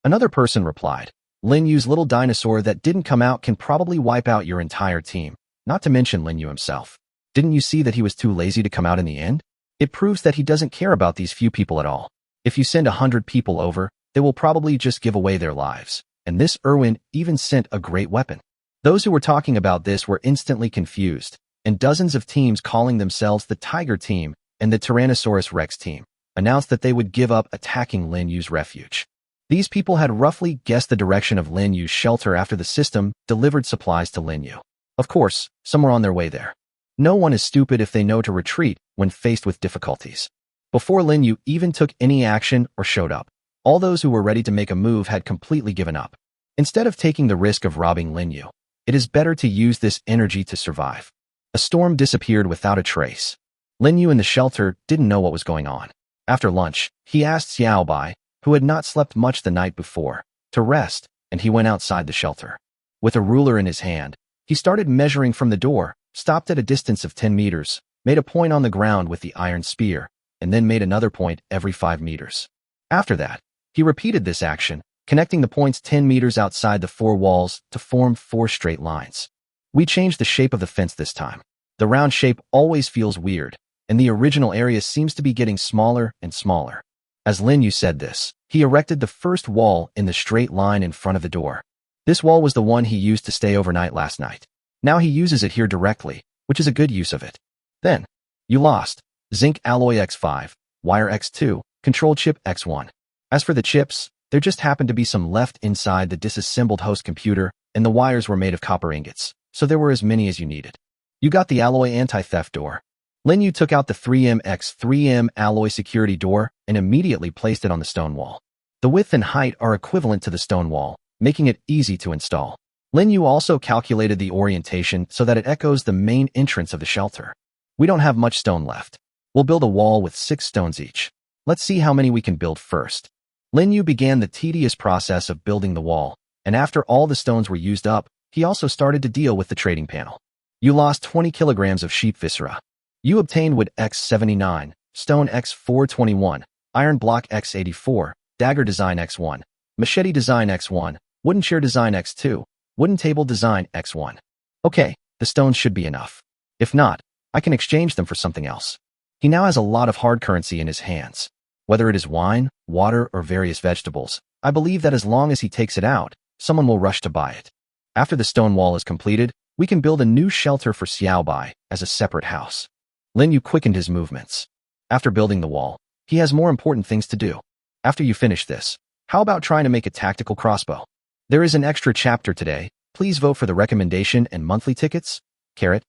Another person replied, Lin Yu's little dinosaur that didn't come out can probably wipe out your entire team, not to mention Lin Yu himself. Didn't you see that he was too lazy to come out in the end? It proves that he doesn't care about these few people at all. If you send 100 people over, they will probably just give away their lives. And this Irwin even sent a great weapon. Those who were talking about this were instantly confused, and dozens of teams calling themselves the Tiger Team and the Tyrannosaurus Rex Team announced that they would give up attacking Lin Yu's refuge. These people had roughly guessed the direction of Lin Yu's shelter after the system delivered supplies to Lin Yu. Of course, some were on their way there. No one is stupid if they know to retreat when faced with difficulties. Before Lin Yu even took any action or showed up, all those who were ready to make a move had completely given up. Instead of taking the risk of robbing Lin Yu, it is better to use this energy to survive. A storm disappeared without a trace. Lin Yu in the shelter didn't know what was going on. After lunch, he asked Xiaobai, who had not slept much the night before, to rest, and he went outside the shelter. With a ruler in his hand, he started measuring from the door, stopped at a distance of 10 meters, made a point on the ground with the iron spear, and then made another point every 5 meters. After that, he repeated this action, connecting the points 10 meters outside the 4 walls to form 4 straight lines. We changed the shape of the fence this time. The round shape always feels weird, and the original area seems to be getting smaller and smaller. As Lin Yu said this, he erected the first wall in the straight line in front of the door. This wall was the one he used to stay overnight last night. Now he uses it here directly, which is a good use of it. Then, you lost. Zinc alloy X5, wire X2, control chip X1. As for the chips, there just happened to be some left inside the disassembled host computer, and the wires were made of copper ingots, so there were as many as you needed. You got the alloy anti-theft door. Lin Yu took out the 3M x 3M alloy security door and immediately placed it on the stone wall. The width and height are equivalent to the stone wall, making it easy to install. Lin Yu also calculated the orientation so that it echoes the main entrance of the shelter. We don't have much stone left. We'll build a wall with 6 stones each. Let's see how many we can build first. Lin Yu began the tedious process of building the wall, and after all the stones were used up, he also started to deal with the trading panel. You lost 20 kilograms of sheep viscera. You obtained wood X79, stone X421, iron block X84, dagger design X1, machete design X1, wooden chair design X2, wooden table design X1. Okay, the stones should be enough. If not, I can exchange them for something else. He now has a lot of hard currency in his hands. Whether it is wine, water, or various vegetables, I believe that as long as he takes it out, someone will rush to buy it. After the stone wall is completed, we can build a new shelter for Xiaobai as a separate house. Lin Yu quickened his movements. After building the wall, he has more important things to do. After you finish this, how about trying to make a tactical crossbow? There is an extra chapter today. Please vote for the recommendation and monthly tickets. Carrot.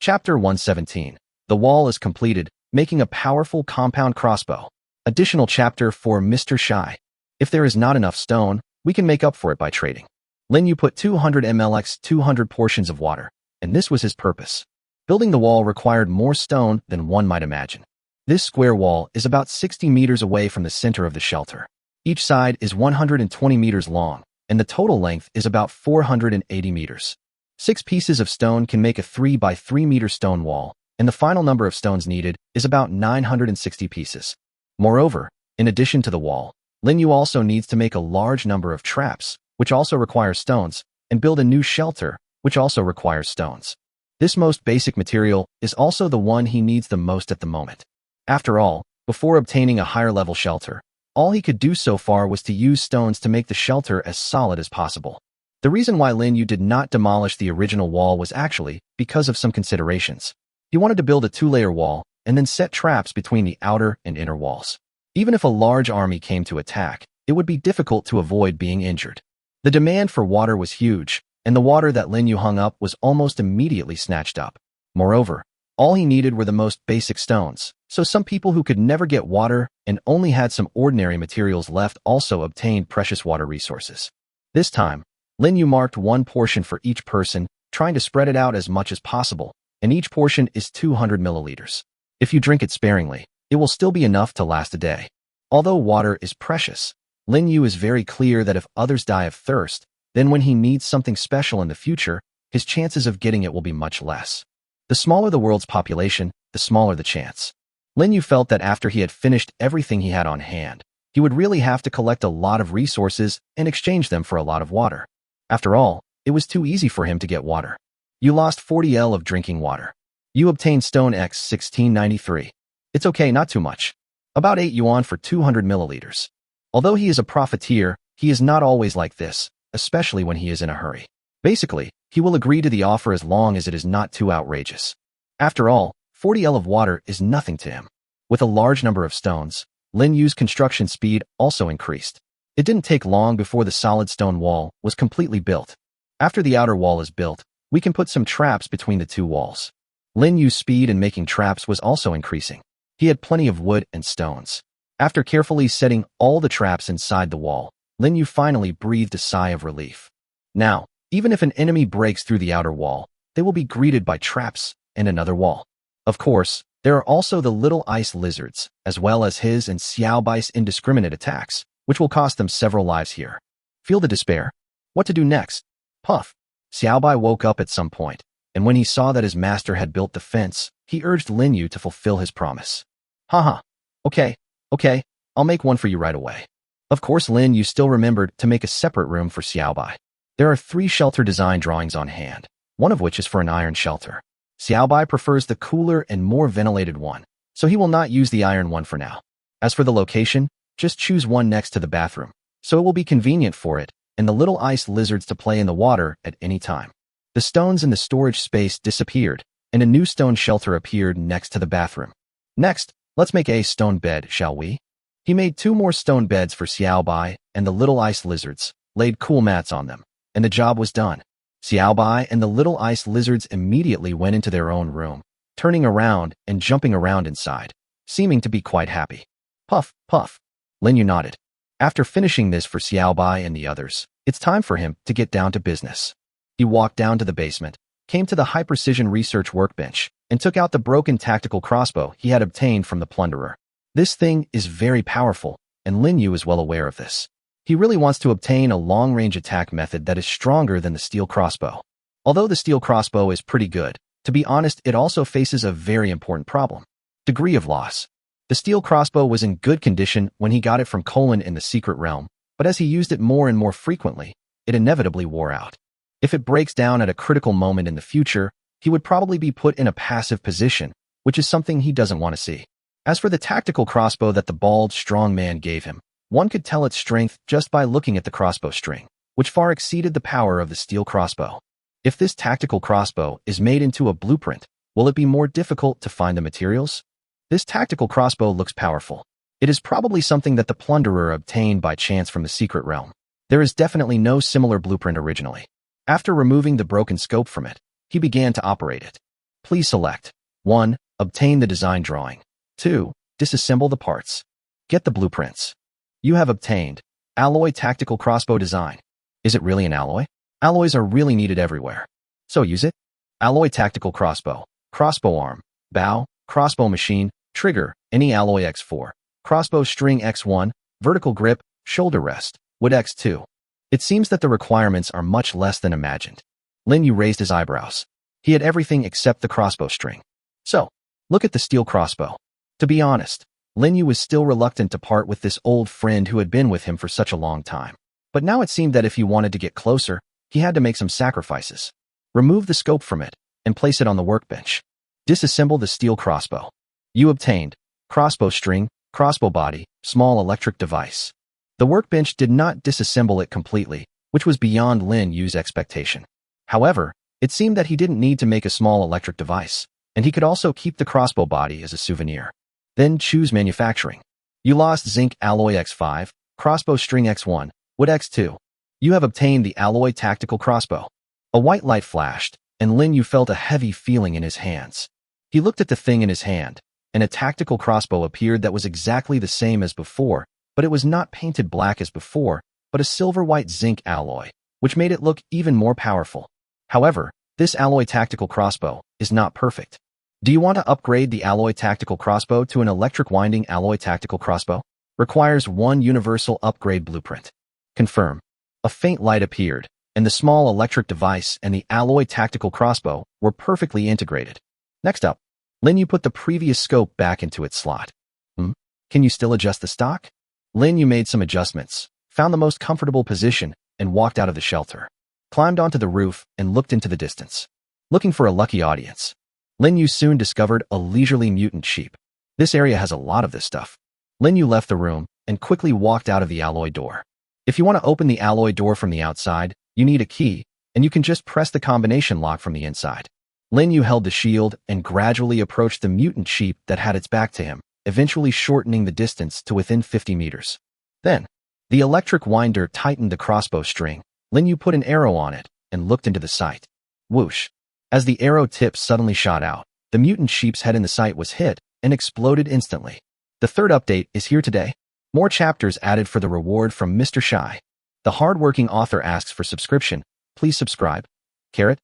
Chapter 117. The wall is completed, making a powerful compound crossbow. Additional chapter for Mr. Shy. If there is not enough stone, we can make up for it by trading. Lin Yu put 200 ml x 200 portions of water, and this was his purpose. Building the wall required more stone than one might imagine. This square wall is about 60 meters away from the center of the shelter. Each side is 120 meters long, and the total length is about 480 meters. 6 pieces of stone can make a 3 by 3 meter stone wall, and the final number of stones needed is about 960 pieces. Moreover, in addition to the wall, Lin Yu also needs to make a large number of traps, which also requires stones, and build a new shelter, which also requires stones. This most basic material is also the one he needs the most at the moment. After all, before obtaining a higher level shelter, all he could do so far was to use stones to make the shelter as solid as possible. The reason why Lin Yu did not demolish the original wall was actually because of some considerations. He wanted to build a 2-layer wall and then set traps between the outer and inner walls. Even if a large army came to attack, it would be difficult to avoid being injured. The demand for water was huge, and the water that Lin Yu hung up was almost immediately snatched up. Moreover, all he needed were the most basic stones, so some people who could never get water and only had some ordinary materials left also obtained precious water resources. This time, Lin Yu marked one portion for each person, trying to spread it out as much as possible, and each portion is 200 milliliters. If you drink it sparingly, it will still be enough to last a day. Although water is precious, Lin Yu is very clear that if others die of thirst, then when he needs something special in the future, his chances of getting it will be much less. The smaller the world's population, the smaller the chance. Lin Yu felt that after he had finished everything he had on hand, he would really have to collect a lot of resources and exchange them for a lot of water. After all, it was too easy for him to get water. You lost 40 L of drinking water. You obtained stone X 1693. It's okay, not too much. About 8 yuan for 200 milliliters. Although he is a profiteer, he is not always like this, especially when he is in a hurry. Basically, he will agree to the offer as long as it is not too outrageous. After all, 40 L of water is nothing to him. With a large number of stones, Lin Yu's construction speed also increased. It didn't take long before the solid stone wall was completely built. After the outer wall is built, we can put some traps between the two walls. Lin Yu's speed in making traps was also increasing. He had plenty of wood and stones. After carefully setting all the traps inside the wall, Lin Yu finally breathed a sigh of relief. Now, even if an enemy breaks through the outer wall, they will be greeted by traps and another wall. Of course, there are also the little ice lizards, as well as his and Xiaobai's indiscriminate attacks, which will cost them several lives here. Feel the despair? What to do next? Puff. Xiaobai woke up at some point, and when he saw that his master had built the fence, he urged Lin Yu to fulfill his promise. Haha. Okay, I'll make one for you right away. Of course, Lin Yu still remembered to make a separate room for Xiaobai. There are 3 shelter design drawings on hand, one of which is for an iron shelter. Xiaobai prefers the cooler and more ventilated one, so he will not use the iron one for now. As for the location, just choose one next to the bathroom, so it will be convenient for it and the little ice lizards to play in the water at any time. The stones in the storage space disappeared, and a new stone shelter appeared next to the bathroom. Next, let's make a stone bed, shall we? He made 2 more stone beds for Xiaobai and the little ice lizards, laid cool mats on them, and the job was done. Xiaobai and the little ice lizards immediately went into their own room, turning around and jumping around inside, seeming to be quite happy. Puff, puff. Lin Yu nodded. After finishing this for Xiaobai and the others, it's time for him to get down to business. He walked down to the basement, came to the high-precision research workbench, and took out the broken tactical crossbow he had obtained from the plunderer. This thing is very powerful, and Lin Yu is well aware of this. He really wants to obtain a long-range attack method that is stronger than the steel crossbow. Although the steel crossbow is pretty good, to be honest, it also faces a very important problem: degree of loss. The steel crossbow was in good condition when he got it from Colin in the secret realm, but as he used it more and more frequently, it inevitably wore out. If it breaks down at a critical moment in the future, he would probably be put in a passive position, which is something he doesn't want to see. As for the tactical crossbow that the bald, strong man gave him, one could tell its strength just by looking at the crossbow string, which far exceeded the power of the steel crossbow. If this tactical crossbow is made into a blueprint, will it be more difficult to find the materials? This tactical crossbow looks powerful. It is probably something that the plunderer obtained by chance from the secret realm. There is definitely no similar blueprint originally. After removing the broken scope from it, he began to operate it. Please select 1. Obtain the design drawing. 2. Disassemble the parts. Get the blueprints. You have obtained alloy tactical crossbow design. Is it really an alloy? Alloys are really needed everywhere. So use it. Alloy tactical crossbow, crossbow arm, bow, crossbow machine, trigger, any alloy X4, crossbow string X1, vertical grip, shoulder rest, wood X2. It seems that the requirements are much less than imagined. Lin Yu raised his eyebrows. He had everything except the crossbow string. So, look at the steel crossbow. To be honest, Lin Yu was still reluctant to part with this old friend who had been with him for such a long time. But now it seemed that if he wanted to get closer, he had to make some sacrifices. Remove the scope from it and place it on the workbench. Disassemble the steel crossbow. You obtained crossbow string, crossbow body, small electric device. The workbench did not disassemble it completely, which was beyond Lin Yu's expectation. However, it seemed that he didn't need to make a small electric device, and he could also keep the crossbow body as a souvenir. Then choose manufacturing. You lost zinc alloy X5, crossbow string X1, wood X2. You have obtained the alloy tactical crossbow. A white light flashed, and Lin Yu felt a heavy feeling in his hands. He looked at the thing in his hand, and a tactical crossbow appeared that was exactly the same as before, but it was not painted black as before, but a silver-white zinc alloy, which made it look even more powerful. However, this alloy tactical crossbow is not perfect. Do you want to upgrade the alloy tactical crossbow to an electric winding alloy tactical crossbow? Requires one universal upgrade blueprint. Confirm. A faint light appeared, and the small electric device and the alloy tactical crossbow were perfectly integrated. Next up, Lin Yu put the previous scope back into its slot. Can you still adjust the stock? Lin Yu made some adjustments, found the most comfortable position, and walked out of the shelter. Climbed onto the roof and looked into the distance. Looking for a lucky audience. Lin Yu soon discovered a leisurely mutant sheep. This area has a lot of this stuff. Lin Yu left the room and quickly walked out of the alloy door. If you want to open the alloy door from the outside, you need a key, and you can just press the combination lock from the inside. Lin Yu held the shield and gradually approached the mutant sheep that had its back to him, eventually shortening the distance to within 50 meters. Then, the electric winder tightened the crossbow string. Lin Yu put an arrow on it and looked into the sight. Whoosh! As the arrow tip suddenly shot out, the mutant sheep's head in the sight was hit and exploded instantly. The third update is here today. More chapters added for the reward from Mr. Shy. The hard-working author asks for subscription. Please subscribe. Carrot.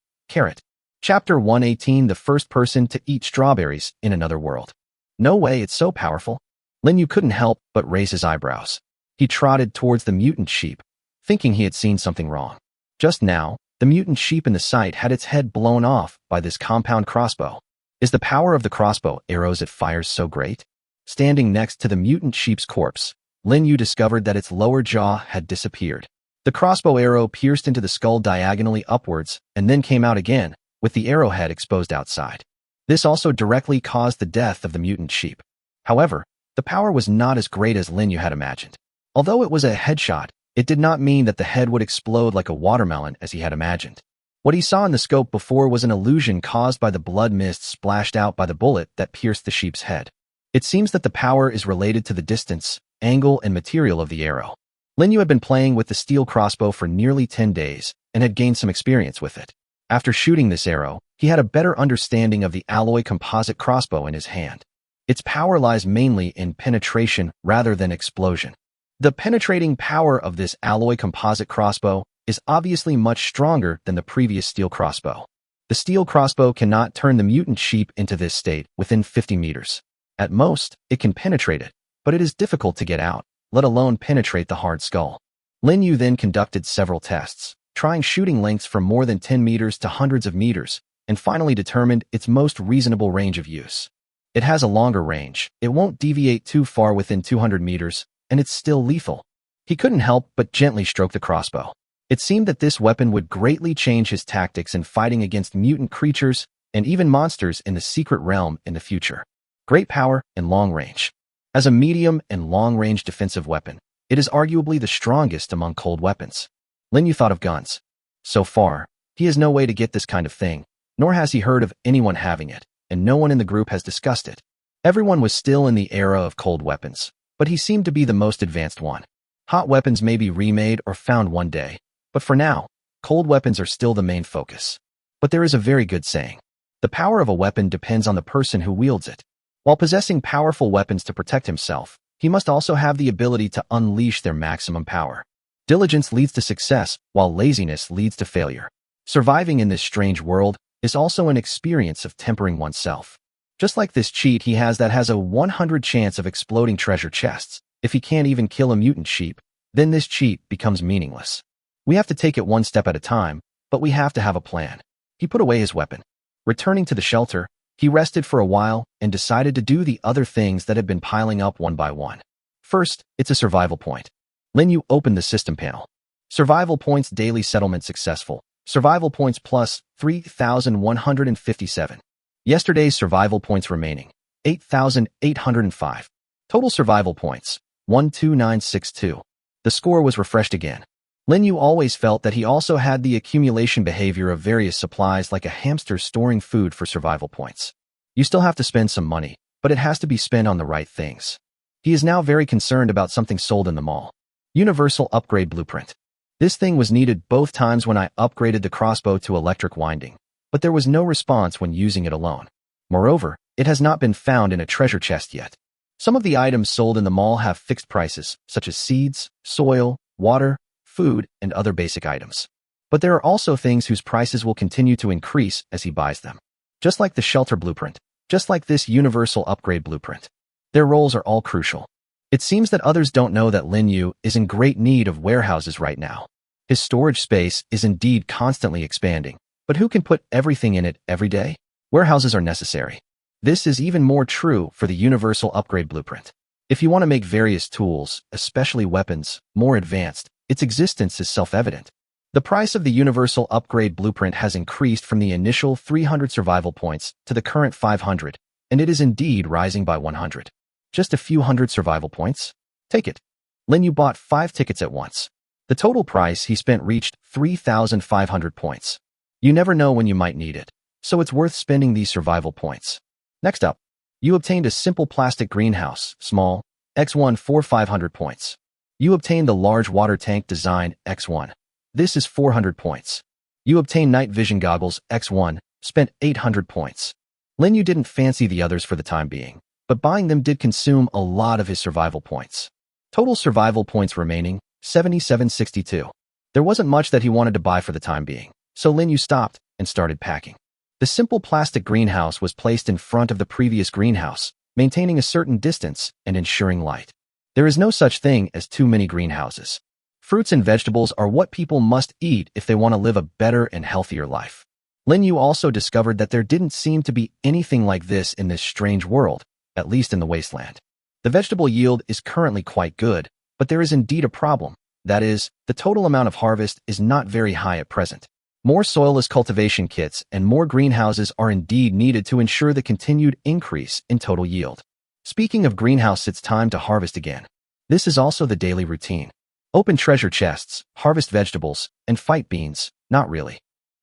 Chapter 118, the first person to eat strawberries in another world. No way, it's so powerful. Lin Yu couldn't help but raise his eyebrows. He trotted towards the mutant sheep, thinking he had seen something wrong. Just now, the mutant sheep in the sight had its head blown off by this compound crossbow. Is the power of the crossbow arrows it fires so great? Standing next to the mutant sheep's corpse, Lin Yu discovered that its lower jaw had disappeared. The crossbow arrow pierced into the skull diagonally upwards and then came out again, with the arrowhead exposed outside. This also directly caused the death of the mutant sheep. However, the power was not as great as Lin Yu had imagined. Although it was a headshot, it did not mean that the head would explode like a watermelon as he had imagined. What he saw in the scope before was an illusion caused by the blood mist splashed out by the bullet that pierced the sheep's head. It seems that the power is related to the distance, angle, and material of the arrow. Lin Yu had been playing with the steel crossbow for nearly 10 days and had gained some experience with it. After shooting this arrow, he had a better understanding of the alloy composite crossbow in his hand. Its power lies mainly in penetration rather than explosion. The penetrating power of this alloy composite crossbow is obviously much stronger than the previous steel crossbow. The steel crossbow cannot turn the mutant sheep into this state within 50 meters. At most, it can penetrate it, but it is difficult to get out, let alone penetrate the hard skull. Lin Yu then conducted several tests, trying shooting lengths from more than 10 meters to hundreds of meters, and finally determined its most reasonable range of use. It has a longer range, it won't deviate too far within 200 meters, and it's still lethal. He couldn't help but gently stroke the crossbow. It seemed that this weapon would greatly change his tactics in fighting against mutant creatures and even monsters in the secret realm in the future. Great power and long range. As a medium and long-range defensive weapon, it is arguably the strongest among cold weapons. Lin Yu thought of guns. So far, he has no way to get this kind of thing, nor has he heard of anyone having it, and no one in the group has discussed it. Everyone was still in the era of cold weapons, but he seemed to be the most advanced one. Hot weapons may be remade or found one day, but for now, cold weapons are still the main focus. But there is a very good saying. The power of a weapon depends on the person who wields it. While possessing powerful weapons to protect himself, he must also have the ability to unleash their maximum power. Diligence leads to success, while laziness leads to failure. Surviving in this strange world is also an experience of tempering oneself. Just like this cheat he has that has a 100 chance of exploding treasure chests. If he can't even kill a mutant sheep, then this cheat becomes meaningless. We have to take it one step at a time, But we have to have a plan. He put away his weapon. Returning to the shelter, he rested for a while and decided to do the other things that had been piling up one by one. First, it's a survival point. Lin Yu opened the system panel. Survival points daily settlement successful. Survival points plus 3,157. Yesterday's survival points remaining 8,805. Total survival points 12962. The score was refreshed again. Lin Yu always felt that he also had the accumulation behavior of various supplies like a hamster storing food for survival points. You still have to spend some money, but it has to be spent on the right things. He is now very concerned about something sold in the mall. Universal Upgrade Blueprint. This thing was needed both times when I upgraded the crossbow to electric winding, but there was no response when using it alone. Moreover, it has not been found in a treasure chest yet. Some of the items sold in the mall have fixed prices, such as seeds, soil, water, food, and other basic items. But there are also things whose prices will continue to increase as he buys them. Just like the shelter blueprint, just like this universal upgrade blueprint. Their roles are all crucial. It seems that others don't know that Lin Yu is in great need of warehouses right now. His storage space is indeed constantly expanding, but who can put everything in it every day? Warehouses are necessary. This is even more true for the universal upgrade blueprint. If you want to make various tools, especially weapons, more advanced, its existence is self-evident. The price of the universal upgrade blueprint has increased from the initial 300 survival points to the current 500, and it is indeed rising by 100. Just a few hundred survival points? Take it. Lin Yu bought 5 tickets at once. The total price he spent reached 3,500 points. You never know when you might need it, so it's worth spending these survival points. Next up, you obtained a simple plastic greenhouse, small, X1 for 500 points. You obtained the large water tank design, X1. This is 400 points. You obtained night vision goggles, X1, spent 800 points. Lin Yu didn't fancy the others for the time being, but buying them did consume a lot of his survival points. Total survival points remaining, 7762. There wasn't much that he wanted to buy for the time being, so Lin Yu stopped and started packing. The simple plastic greenhouse was placed in front of the previous greenhouse, maintaining a certain distance and ensuring light. There is no such thing as too many greenhouses. Fruits and vegetables are what people must eat if they want to live a better and healthier life. Lin Yu also discovered that there didn't seem to be anything like this in this strange world, at least in the wasteland. The vegetable yield is currently quite good, but there is indeed a problem. That is, the total amount of harvest is not very high at present. More soilless cultivation kits and more greenhouses are indeed needed to ensure the continued increase in total yield. Speaking of greenhouse, it's time to harvest again. This is also the daily routine. Open treasure chests, harvest vegetables, and fight beans, not really.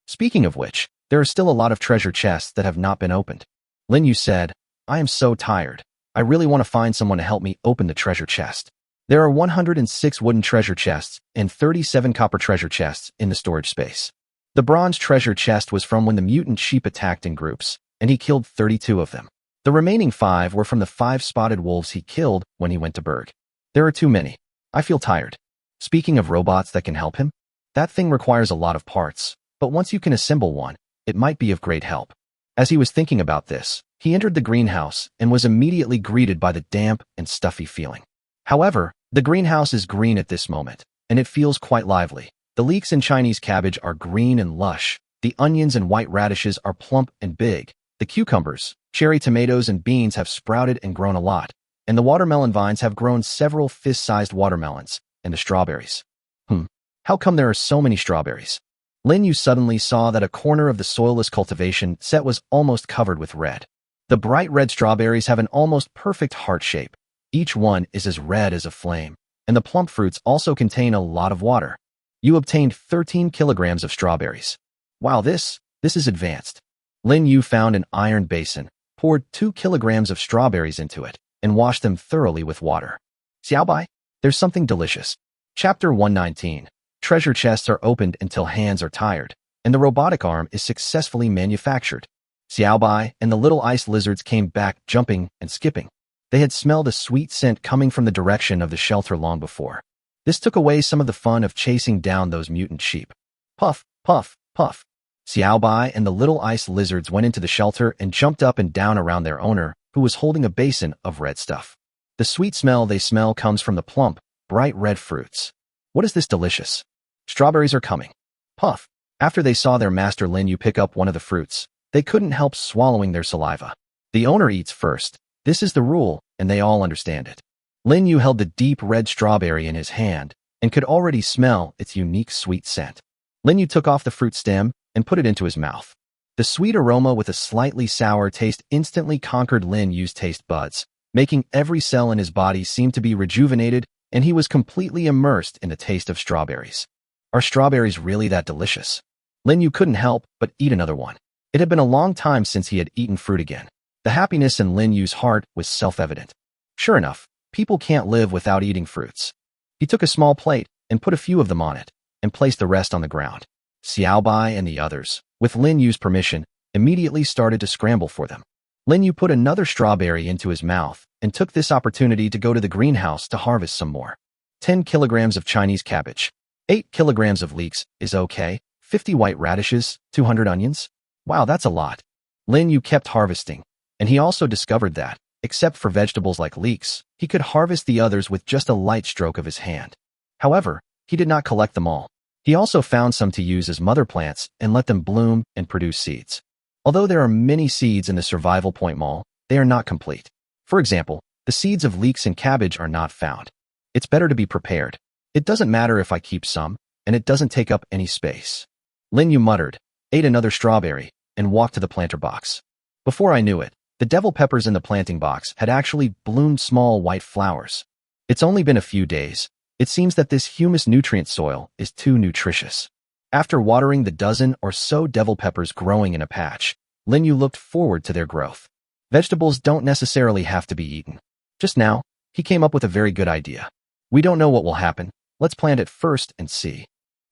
Speaking of which, there are still a lot of treasure chests that have not been opened. Lin Yu said, I am so tired. I really want to find someone to help me open the treasure chest. There are 106 wooden treasure chests and 37 copper treasure chests in the storage space. The bronze treasure chest was from when the mutant sheep attacked in groups, and he killed 32 of them. The remaining 5 were from the 5 spotted wolves he killed when he went to Berg. There are too many. I feel tired. Speaking of robots that can help him, that thing requires a lot of parts, but once you can assemble one, it might be of great help. As he was thinking about this, he entered the greenhouse and was immediately greeted by the damp and stuffy feeling. However, the greenhouse is green at this moment, and it feels quite lively. The leeks and Chinese cabbage are green and lush, the onions and white radishes are plump and big, the cucumbers, cherry tomatoes and beans have sprouted and grown a lot, and the watermelon vines have grown several fist-sized watermelons, and the strawberries. How come there are so many strawberries? Lin Yu suddenly saw that a corner of the soilless cultivation set was almost covered with red. The bright red strawberries have an almost perfect heart shape. Each one is as red as a flame, and the plump fruits also contain a lot of water. You obtained 13 kilograms of strawberries. Wow, this is advanced. Lin Yu found an iron basin, poured 2 kilograms of strawberries into it, and washed them thoroughly with water. Xiaobai, there's something delicious. Chapter 119. Treasure chests are opened until hands are tired, and the robotic arm is successfully manufactured. Xiaobai and the little ice lizards came back jumping and skipping. They had smelled a sweet scent coming from the direction of the shelter long before. This took away some of the fun of chasing down those mutant sheep. Puff, puff, puff. Xiaobai and the little ice lizards went into the shelter and jumped up and down around their owner, who was holding a basin of red stuff. The sweet smell they smell comes from the plump, bright red fruits. What is this delicious? Strawberries are coming. Puff. After they saw their master Lin Yu pick up one of the fruits, they couldn't help swallowing their saliva. The owner eats first. This is the rule, and they all understand it. Lin Yu held the deep red strawberry in his hand and could already smell its unique sweet scent. Lin Yu took off the fruit stem and put it into his mouth. The sweet aroma with a slightly sour taste instantly conquered Lin Yu's taste buds, making every cell in his body seem to be rejuvenated, and he was completely immersed in the taste of strawberries. Are strawberries really that delicious? Lin Yu couldn't help but eat another one. It had been a long time since he had eaten fruit again. The happiness in Lin Yu's heart was self-evident. Sure enough, people can't live without eating fruits. He took a small plate and put a few of them on it, and placed the rest on the ground. Xiaobai and the others, with Lin Yu's permission, immediately started to scramble for them. Lin Yu put another strawberry into his mouth and took this opportunity to go to the greenhouse to harvest some more. 10 kilograms of Chinese cabbage. 8 kilograms of leeks is okay. 50 white radishes, 200 onions. Wow, that's a lot. Lin Yu kept harvesting, and he also discovered that, except for vegetables like leeks, he could harvest the others with just a light stroke of his hand. However, he did not collect them all. He also found some to use as mother plants and let them bloom and produce seeds. Although there are many seeds in the Survival Point Mall, they are not complete. For example, the seeds of leeks and cabbage are not found. It's better to be prepared. It doesn't matter if I keep some, and it doesn't take up any space. Lin Yu muttered, ate another strawberry, and walked to the planter box. Before I knew it, the devil peppers in the planting box had actually bloomed small white flowers. It's only been a few days. It seems that this humus nutrient soil is too nutritious. After watering the dozen or so devil peppers growing in a patch, Lin Yu looked forward to their growth. Vegetables don't necessarily have to be eaten. Just now, he came up with a very good idea. We don't know what will happen. Let's plant it first and see.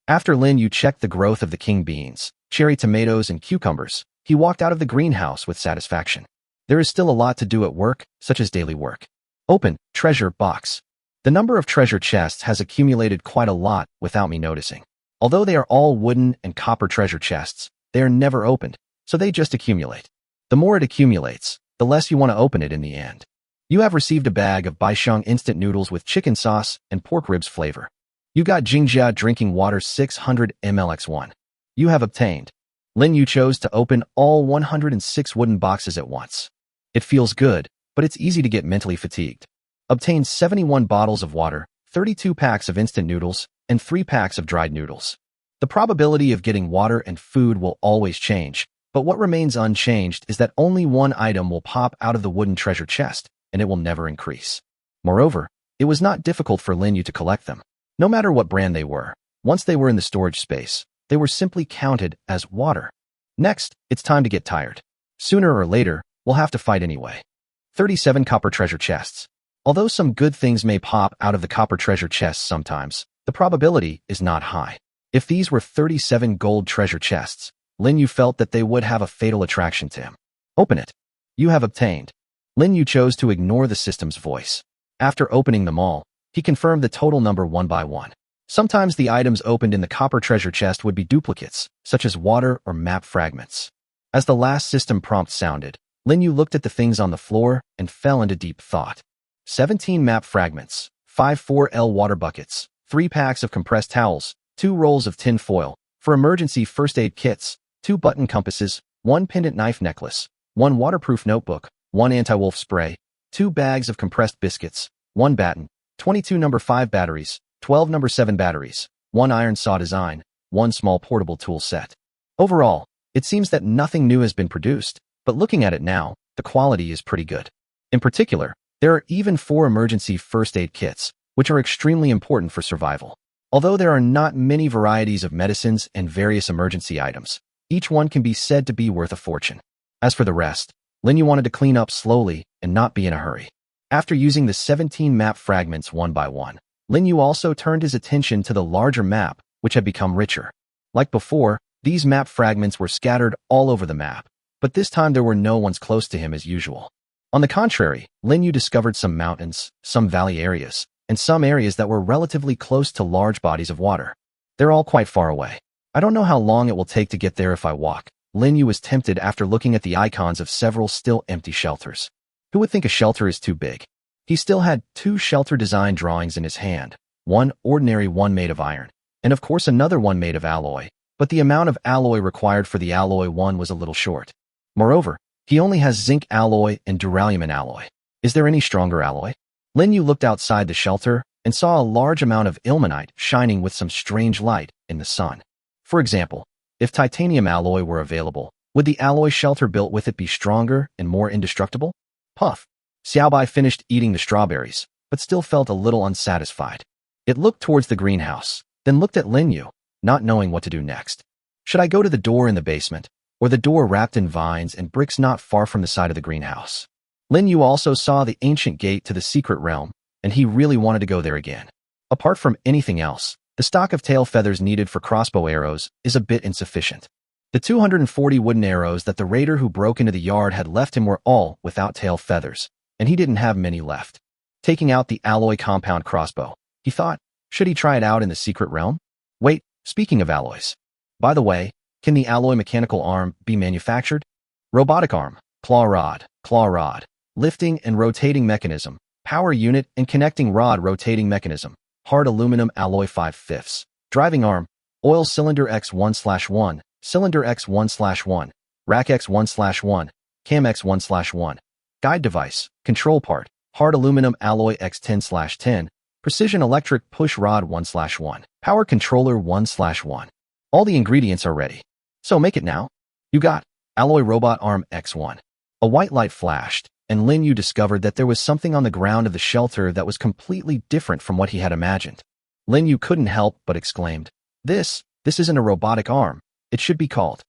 After Lin Yu checked the growth of the king beans, cherry tomatoes, and cucumbers, he walked out of the greenhouse with satisfaction. There is still a lot to do at work, such as daily work. Open treasure box. The number of treasure chests has accumulated quite a lot without me noticing. Although they are all wooden and copper treasure chests, they are never opened, so they just accumulate. The more it accumulates, the less you want to open it in the end. You have received a bag of Baisheng instant noodles with chicken sauce and pork ribs flavor. You got Jingjia drinking water 600 ml x1. You have obtained. Lin Yu chose to open all 106 wooden boxes at once. It feels good, but it's easy to get mentally fatigued. Obtained 71 bottles of water, 32 packs of instant noodles, and 3 packs of dried noodles. The probability of getting water and food will always change, but what remains unchanged is that only one item will pop out of the wooden treasure chest, and it will never increase. Moreover, it was not difficult for Lin Yu to collect them. No matter what brand they were, once they were in the storage space, they were simply counted as water. Next, it's time to get tired. Sooner or later, we'll have to fight anyway. 37 copper treasure chests. Although some good things may pop out of the copper treasure chests sometimes, the probability is not high. If these were 37 gold treasure chests, Lin Yu felt that they would have a fatal attraction to him. Open it. You have obtained. Lin Yu chose to ignore the system's voice. After opening them all, he confirmed the total number one by one. Sometimes the items opened in the copper treasure chest would be duplicates, such as water or map fragments. As the last system prompt sounded, Lin Yu looked at the things on the floor and fell into deep thought. 17 map fragments, 5 4L water buckets, 3 packs of compressed towels, 2 rolls of tin foil, for emergency first aid kits, 2 button compasses, 1 pendant knife necklace, 1 waterproof notebook, 1 anti-wolf spray, 2 bags of compressed biscuits, 1 baton, 22 number 5 batteries, 12 number 7 batteries, 1 iron saw design, 1 small portable tool set. Overall, it seems that nothing new has been produced, but looking at it now, the quality is pretty good. In particular, there are even 4 emergency first aid kits, which are extremely important for survival. Although there are not many varieties of medicines and various emergency items, each one can be said to be worth a fortune. As for the rest, Lin Yu wanted to clean up slowly and not be in a hurry. After using the 17 map fragments one by one, Lin Yu also turned his attention to the larger map, which had become richer. Like before, these map fragments were scattered all over the map, but this time there were no ones close to him as usual. On the contrary, Lin Yu discovered some mountains, some valley areas, and some areas that were relatively close to large bodies of water. They're all quite far away. I don't know how long it will take to get there if I walk. Lin Yu was tempted after looking at the icons of several still empty shelters. Who would think a shelter is too big? He still had 2 shelter design drawings in his hand, one ordinary, one made of iron, and of course another one made of alloy, but the amount of alloy required for the alloy 1 was a little short. Moreover, he only has zinc alloy and duralumin alloy. Is there any stronger alloy? Lin Yu looked outside the shelter and saw a large amount of ilmenite shining with some strange light in the sun. For example, if titanium alloy were available, would the alloy shelter built with it be stronger and more indestructible? Puff. Xiaobai finished eating the strawberries, but still felt a little unsatisfied. It looked towards the greenhouse, then looked at Lin Yu, not knowing what to do next. Should I go to the door in the basement, or the door wrapped in vines and bricks not far from the side of the greenhouse? Lin Yu also saw the ancient gate to the secret realm, and he really wanted to go there again. Apart from anything else, the stock of tail feathers needed for crossbow arrows is a bit insufficient. The 240 wooden arrows that the raider who broke into the yard had left him were all without tail feathers, and he didn't have many left. Taking out the alloy compound crossbow, he thought, should he try it out in the secret realm? Wait, speaking of alloys. By the way, can the alloy mechanical arm be manufactured? Robotic arm, claw rod, lifting and rotating mechanism, power unit and connecting rod rotating mechanism, hard aluminum alloy 5/5, driving arm, oil cylinder X1/1, cylinder X1/1, rack X1/1, cam X1/1, guide device, control part, hard aluminum alloy X10/10, precision electric push rod 1/1, power controller 1/1. All the ingredients are ready. So make it now. You got alloy robot arm X1. A white light flashed, and Lin Yu discovered that there was something on the ground of the shelter that was completely different from what he had imagined. Lin Yu couldn't help but exclaimed, This isn't a robotic arm. It should be called.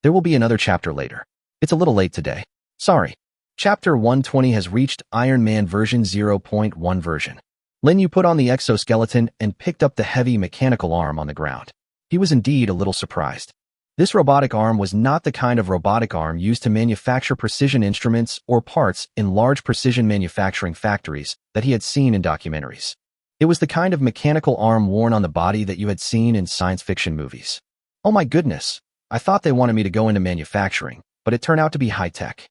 There will be another chapter later. It's a little late today. Sorry. Chapter 120 has reached Iron Man version 0.1 version. Lin Yu put on the exoskeleton and picked up the heavy mechanical arm on the ground. He was indeed a little surprised. This robotic arm was not the kind of robotic arm used to manufacture precision instruments or parts in large precision manufacturing factories that he had seen in documentaries. It was the kind of mechanical arm worn on the body that you had seen in science fiction movies. Oh my goodness, I thought they wanted me to go into manufacturing, but it turned out to be high-tech.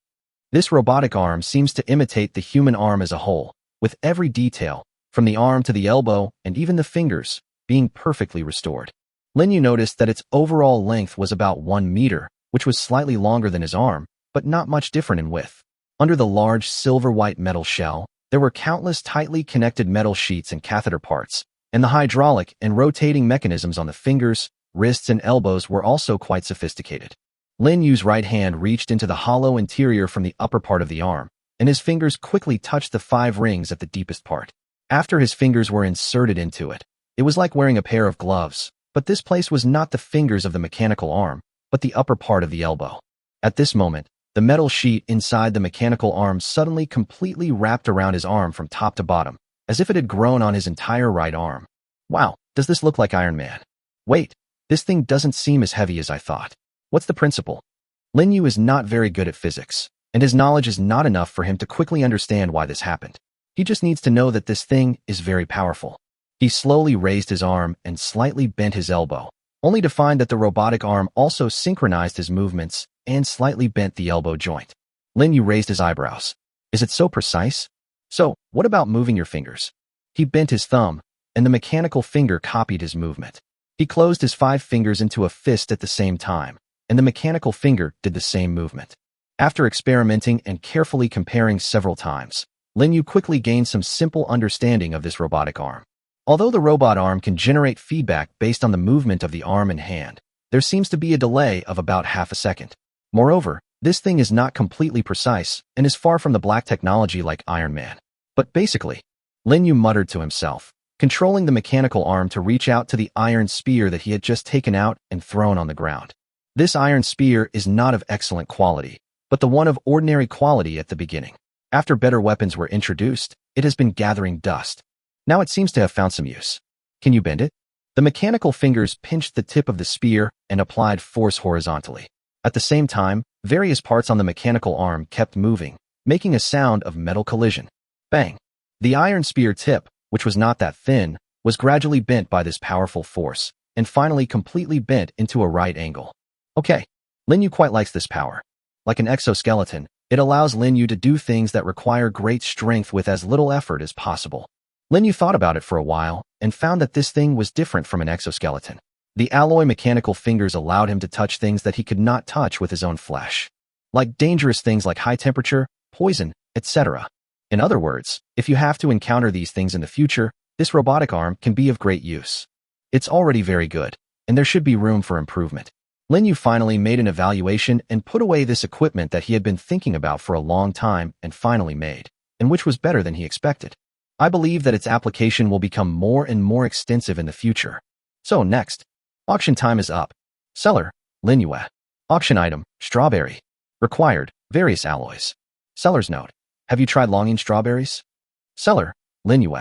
This robotic arm seems to imitate the human arm as a whole, with every detail, from the arm to the elbow and even the fingers, being perfectly restored. Lin Yu noticed that its overall length was about 1 meter, which was slightly longer than his arm, but not much different in width. Under the large silver-white metal shell, there were countless tightly connected metal sheets and catheter parts, and the hydraulic and rotating mechanisms on the fingers, wrists, and elbows were also quite sophisticated. Lin Yu's right hand reached into the hollow interior from the upper part of the arm, and his fingers quickly touched the 5 rings at the deepest part. After his fingers were inserted into it, it was like wearing a pair of gloves. But this place was not the fingers of the mechanical arm, but the upper part of the elbow. At this moment, the metal sheet inside the mechanical arm suddenly completely wrapped around his arm from top to bottom, as if it had grown on his entire right arm. Wow, does this look like Iron Man? Wait, this thing doesn't seem as heavy as I thought. What's the principle? Lin Yu is not very good at physics, and his knowledge is not enough for him to quickly understand why this happened. He just needs to know that this thing is very powerful. He slowly raised his arm and slightly bent his elbow, only to find that the robotic arm also synchronized his movements and slightly bent the elbow joint. Lin Yu raised his eyebrows. Is it so precise? So, what about moving your fingers? He bent his thumb, and the mechanical finger copied his movement. He closed his 5 fingers into a fist at the same time, and the mechanical finger did the same movement. After experimenting and carefully comparing several times, Lin Yu quickly gained some simple understanding of this robotic arm. Although the robot arm can generate feedback based on the movement of the arm and hand, there seems to be a delay of about half a second. Moreover, this thing is not completely precise and is far from the black technology like Iron Man. But basically, Lin Yu muttered to himself, controlling the mechanical arm to reach out to the iron spear that he had just taken out and thrown on the ground. This iron spear is not of excellent quality, but the one of ordinary quality at the beginning. After better weapons were introduced, it has been gathering dust. Now it seems to have found some use. Can you bend it? The mechanical fingers pinched the tip of the spear and applied force horizontally. At the same time, various parts on the mechanical arm kept moving, making a sound of metal collision. Bang! The iron spear tip, which was not that thin, was gradually bent by this powerful force, and finally completely bent into a right angle. Okay, Lin Yu quite likes this power. Like an exoskeleton, it allows Lin Yu to do things that require great strength with as little effort as possible. Lin Yu thought about it for a while and found that this thing was different from an exoskeleton. The alloy mechanical fingers allowed him to touch things that he could not touch with his own flesh, like dangerous things like high temperature, poison, etc. In other words, if you have to encounter these things in the future, this robotic arm can be of great use. It's already very good, and there should be room for improvement. Lin Yu finally made an evaluation and put away this equipment that he had bin thinking about for a long time and finally made, and which was better than he expected. I believe that its application will become more and more extensive in the future. So next, auction time is up. Seller, Lin Yu. Auction item, strawberry. Required, various alloys. Seller's note, have you tried longing strawberries? Seller, Lin Yu.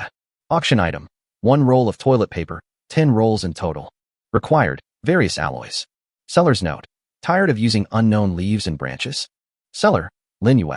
Auction item, 1 roll of toilet paper, 10 rolls in total. Required, various alloys. Seller's note, tired of using unknown leaves and branches? Seller, Lin Yu.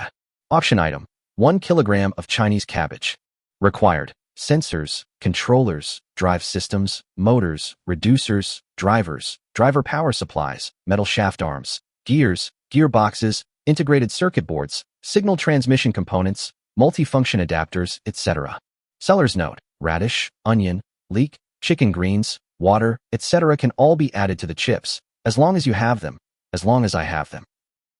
Auction item, 1 kilogram of Chinese cabbage. Required, sensors, controllers, drive systems, motors, reducers, drivers, driver power supplies, metal shaft arms, gears, gearboxes, integrated circuit boards, signal transmission components, multifunction adapters, etc. Seller's note, radish, onion, leek, chicken greens, water, etc. can all be added to the chips, as long as you have them, as long as I have them.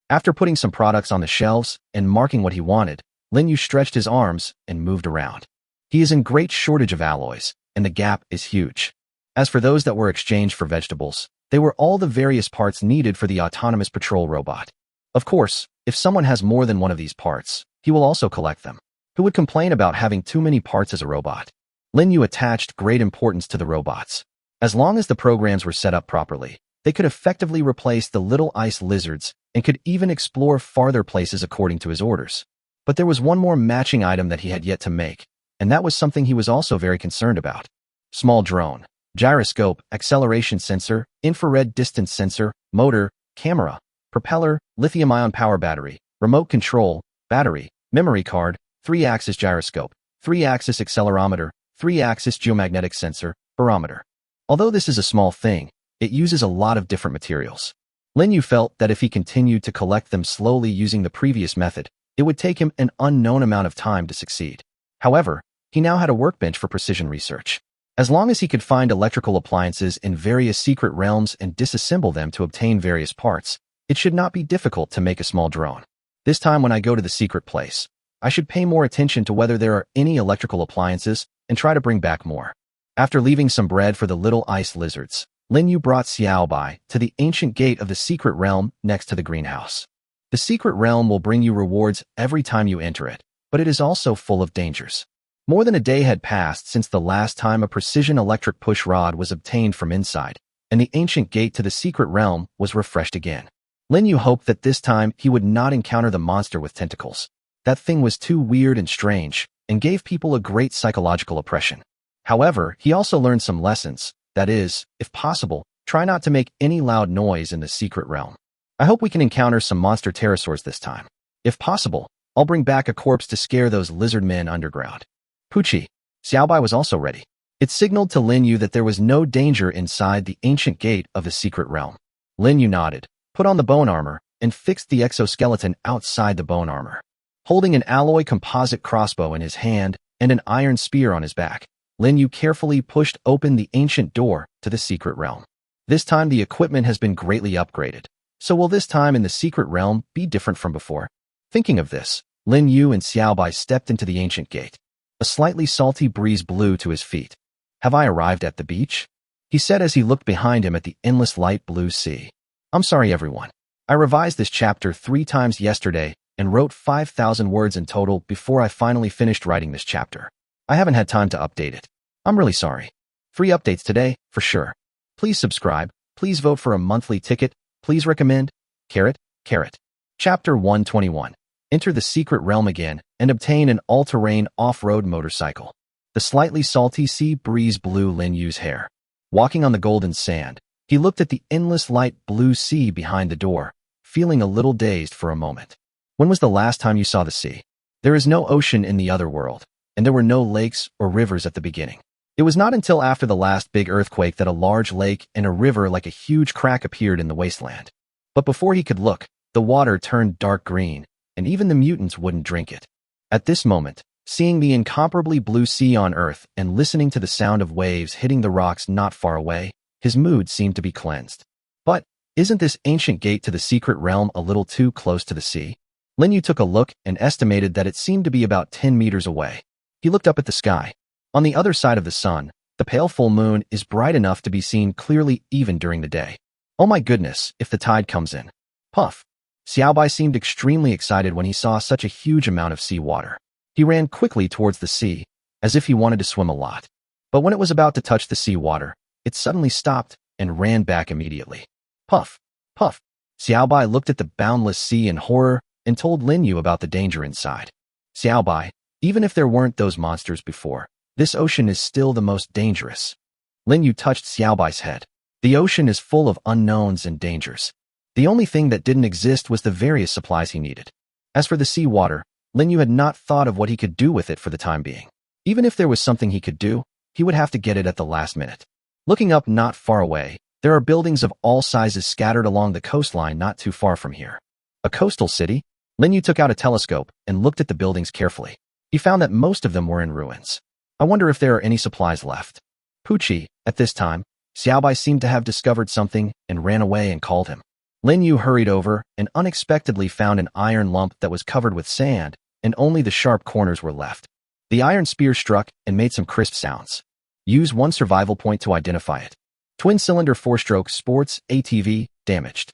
After putting some products on the shelves and marking what he wanted, Lin Yu stretched his arms and moved around. He is in great shortage of alloys, and the gap is huge. As for those that were exchanged for vegetables, they were all the various parts needed for the autonomous patrol robot. Of course, if someone has more than one of these parts, he will also collect them. Who would complain about having too many parts as a robot? Lin Yu attached great importance to the robots. As long as the programs were set up properly, they could effectively replace the little ice lizards and could even explore farther places according to his orders. But there was one more matching item that he had yet to make, and that was something he was also very concerned about. Small drone, gyroscope, acceleration sensor, infrared distance sensor, motor, camera, propeller, lithium-ion power battery, remote control, battery, memory card, 3-axis gyroscope, 3-axis accelerometer, 3-axis geomagnetic sensor, barometer. Although this is a small thing, it uses a lot of different materials. Lin Yu felt that if he continued to collect them slowly using the previous method, it would take him an unknown amount of time to succeed. However, he now had a workbench for precision research. As long as he could find electrical appliances in various secret realms and disassemble them to obtain various parts, it should not be difficult to make a small drone. This time when I go to the secret place, I should pay more attention to whether there are any electrical appliances and try to bring back more. After leaving some bread for the little ice lizards, Lin Yu brought Xiaobai to the ancient gate of the secret realm next to the greenhouse. The secret realm will bring you rewards every time you enter it, but it is also full of dangers. More than a day had passed since the last time a precision electric push rod was obtained from inside, and the ancient gate to the secret realm was refreshed again. Lin Yu hoped that this time he would not encounter the monster with tentacles. That thing was too weird and strange, and gave people a great psychological oppression. However, he also learned some lessons. That is, if possible, try not to make any loud noise in the secret realm. I hope we can encounter some monster pterosaurs this time. If possible, I'll bring back a corpse to scare those lizard men underground. Pucci. Xiaobai was also ready. It signaled to Lin Yu that there was no danger inside the ancient gate of the secret realm. Lin Yu nodded, put on the bone armor, and fixed the exoskeleton outside the bone armor. Holding an alloy composite crossbow in his hand and an iron spear on his back, Lin Yu carefully pushed open the ancient door to the secret realm. This time the equipment has been greatly upgraded. So will this time in the secret realm be different from before? Thinking of this, Lin Yu and Xiaobai stepped into the ancient gate. A slightly salty breeze blew to his feet. Have I arrived at the beach? He said as he looked behind him at the endless light blue sea. I'm sorry everyone. I revised this chapter 3 times yesterday and wrote 5,000 words in total before I finally finished writing this chapter. I haven't had time to update it. I'm really sorry. 3 updates today, for sure. Please subscribe, please vote for a monthly ticket, please recommend, carrot. Chapter 121. Enter the secret realm again and obtain an all-terrain off-road motorcycle. The slightly salty sea breeze blew Lin Yu's hair. Walking on the golden sand, he looked at the endless light blue sea behind the door, feeling a little dazed for a moment. When was the last time you saw the sea? There is no ocean in the other world, and there were no lakes or rivers at the beginning. It was not until after the last big earthquake that a large lake and a river like a huge crack appeared in the wasteland. But before he could look, the water turned dark green, and even the mutants wouldn't drink it. At this moment, seeing the incomparably blue sea on Earth and listening to the sound of waves hitting the rocks not far away, His mood seemed to be cleansed. But isn't this ancient gate to the secret realm a little too close to the sea? Lin Yu took a look and estimated that it seemed to be about 10 meters away. He looked up at the sky. On the other side of the sun, the pale full moon is bright enough to be seen clearly even during the day. Oh my goodness, if the tide comes in. Puff. Xiaobai seemed extremely excited when he saw such a huge amount of seawater. He ran quickly towards the sea, as if he wanted to swim a lot. But when it was about to touch the seawater, it suddenly stopped and ran back immediately. Puff. Puff. Xiaobai looked at the boundless sea in horror and told Lin Yu about the danger inside. Xiaobai, even if there weren't those monsters before, this ocean is still the most dangerous. Lin Yu touched Xiaobai's head. The ocean is full of unknowns and dangers. The only thing that didn't exist was the various supplies he needed. As for the seawater, Lin Yu had not thought of what he could do with it for the time being. Even if there was something he could do, he would have to get it at the last minute. Looking up not far away, there are buildings of all sizes scattered along the coastline not too far from here. A coastal city? Lin Yu took out a telescope and looked at the buildings carefully. He found that most of them were in ruins. I wonder if there are any supplies left. Pucci, at this time, Xiaobai seemed to have discovered something and ran away and called him. Lin Yu hurried over and unexpectedly found an iron lump that was covered with sand, and only the sharp corners were left. The iron spear struck and made some crisp sounds. Use 1 survival point to identify it. Twin-cylinder 4-stroke sports ATV, damaged.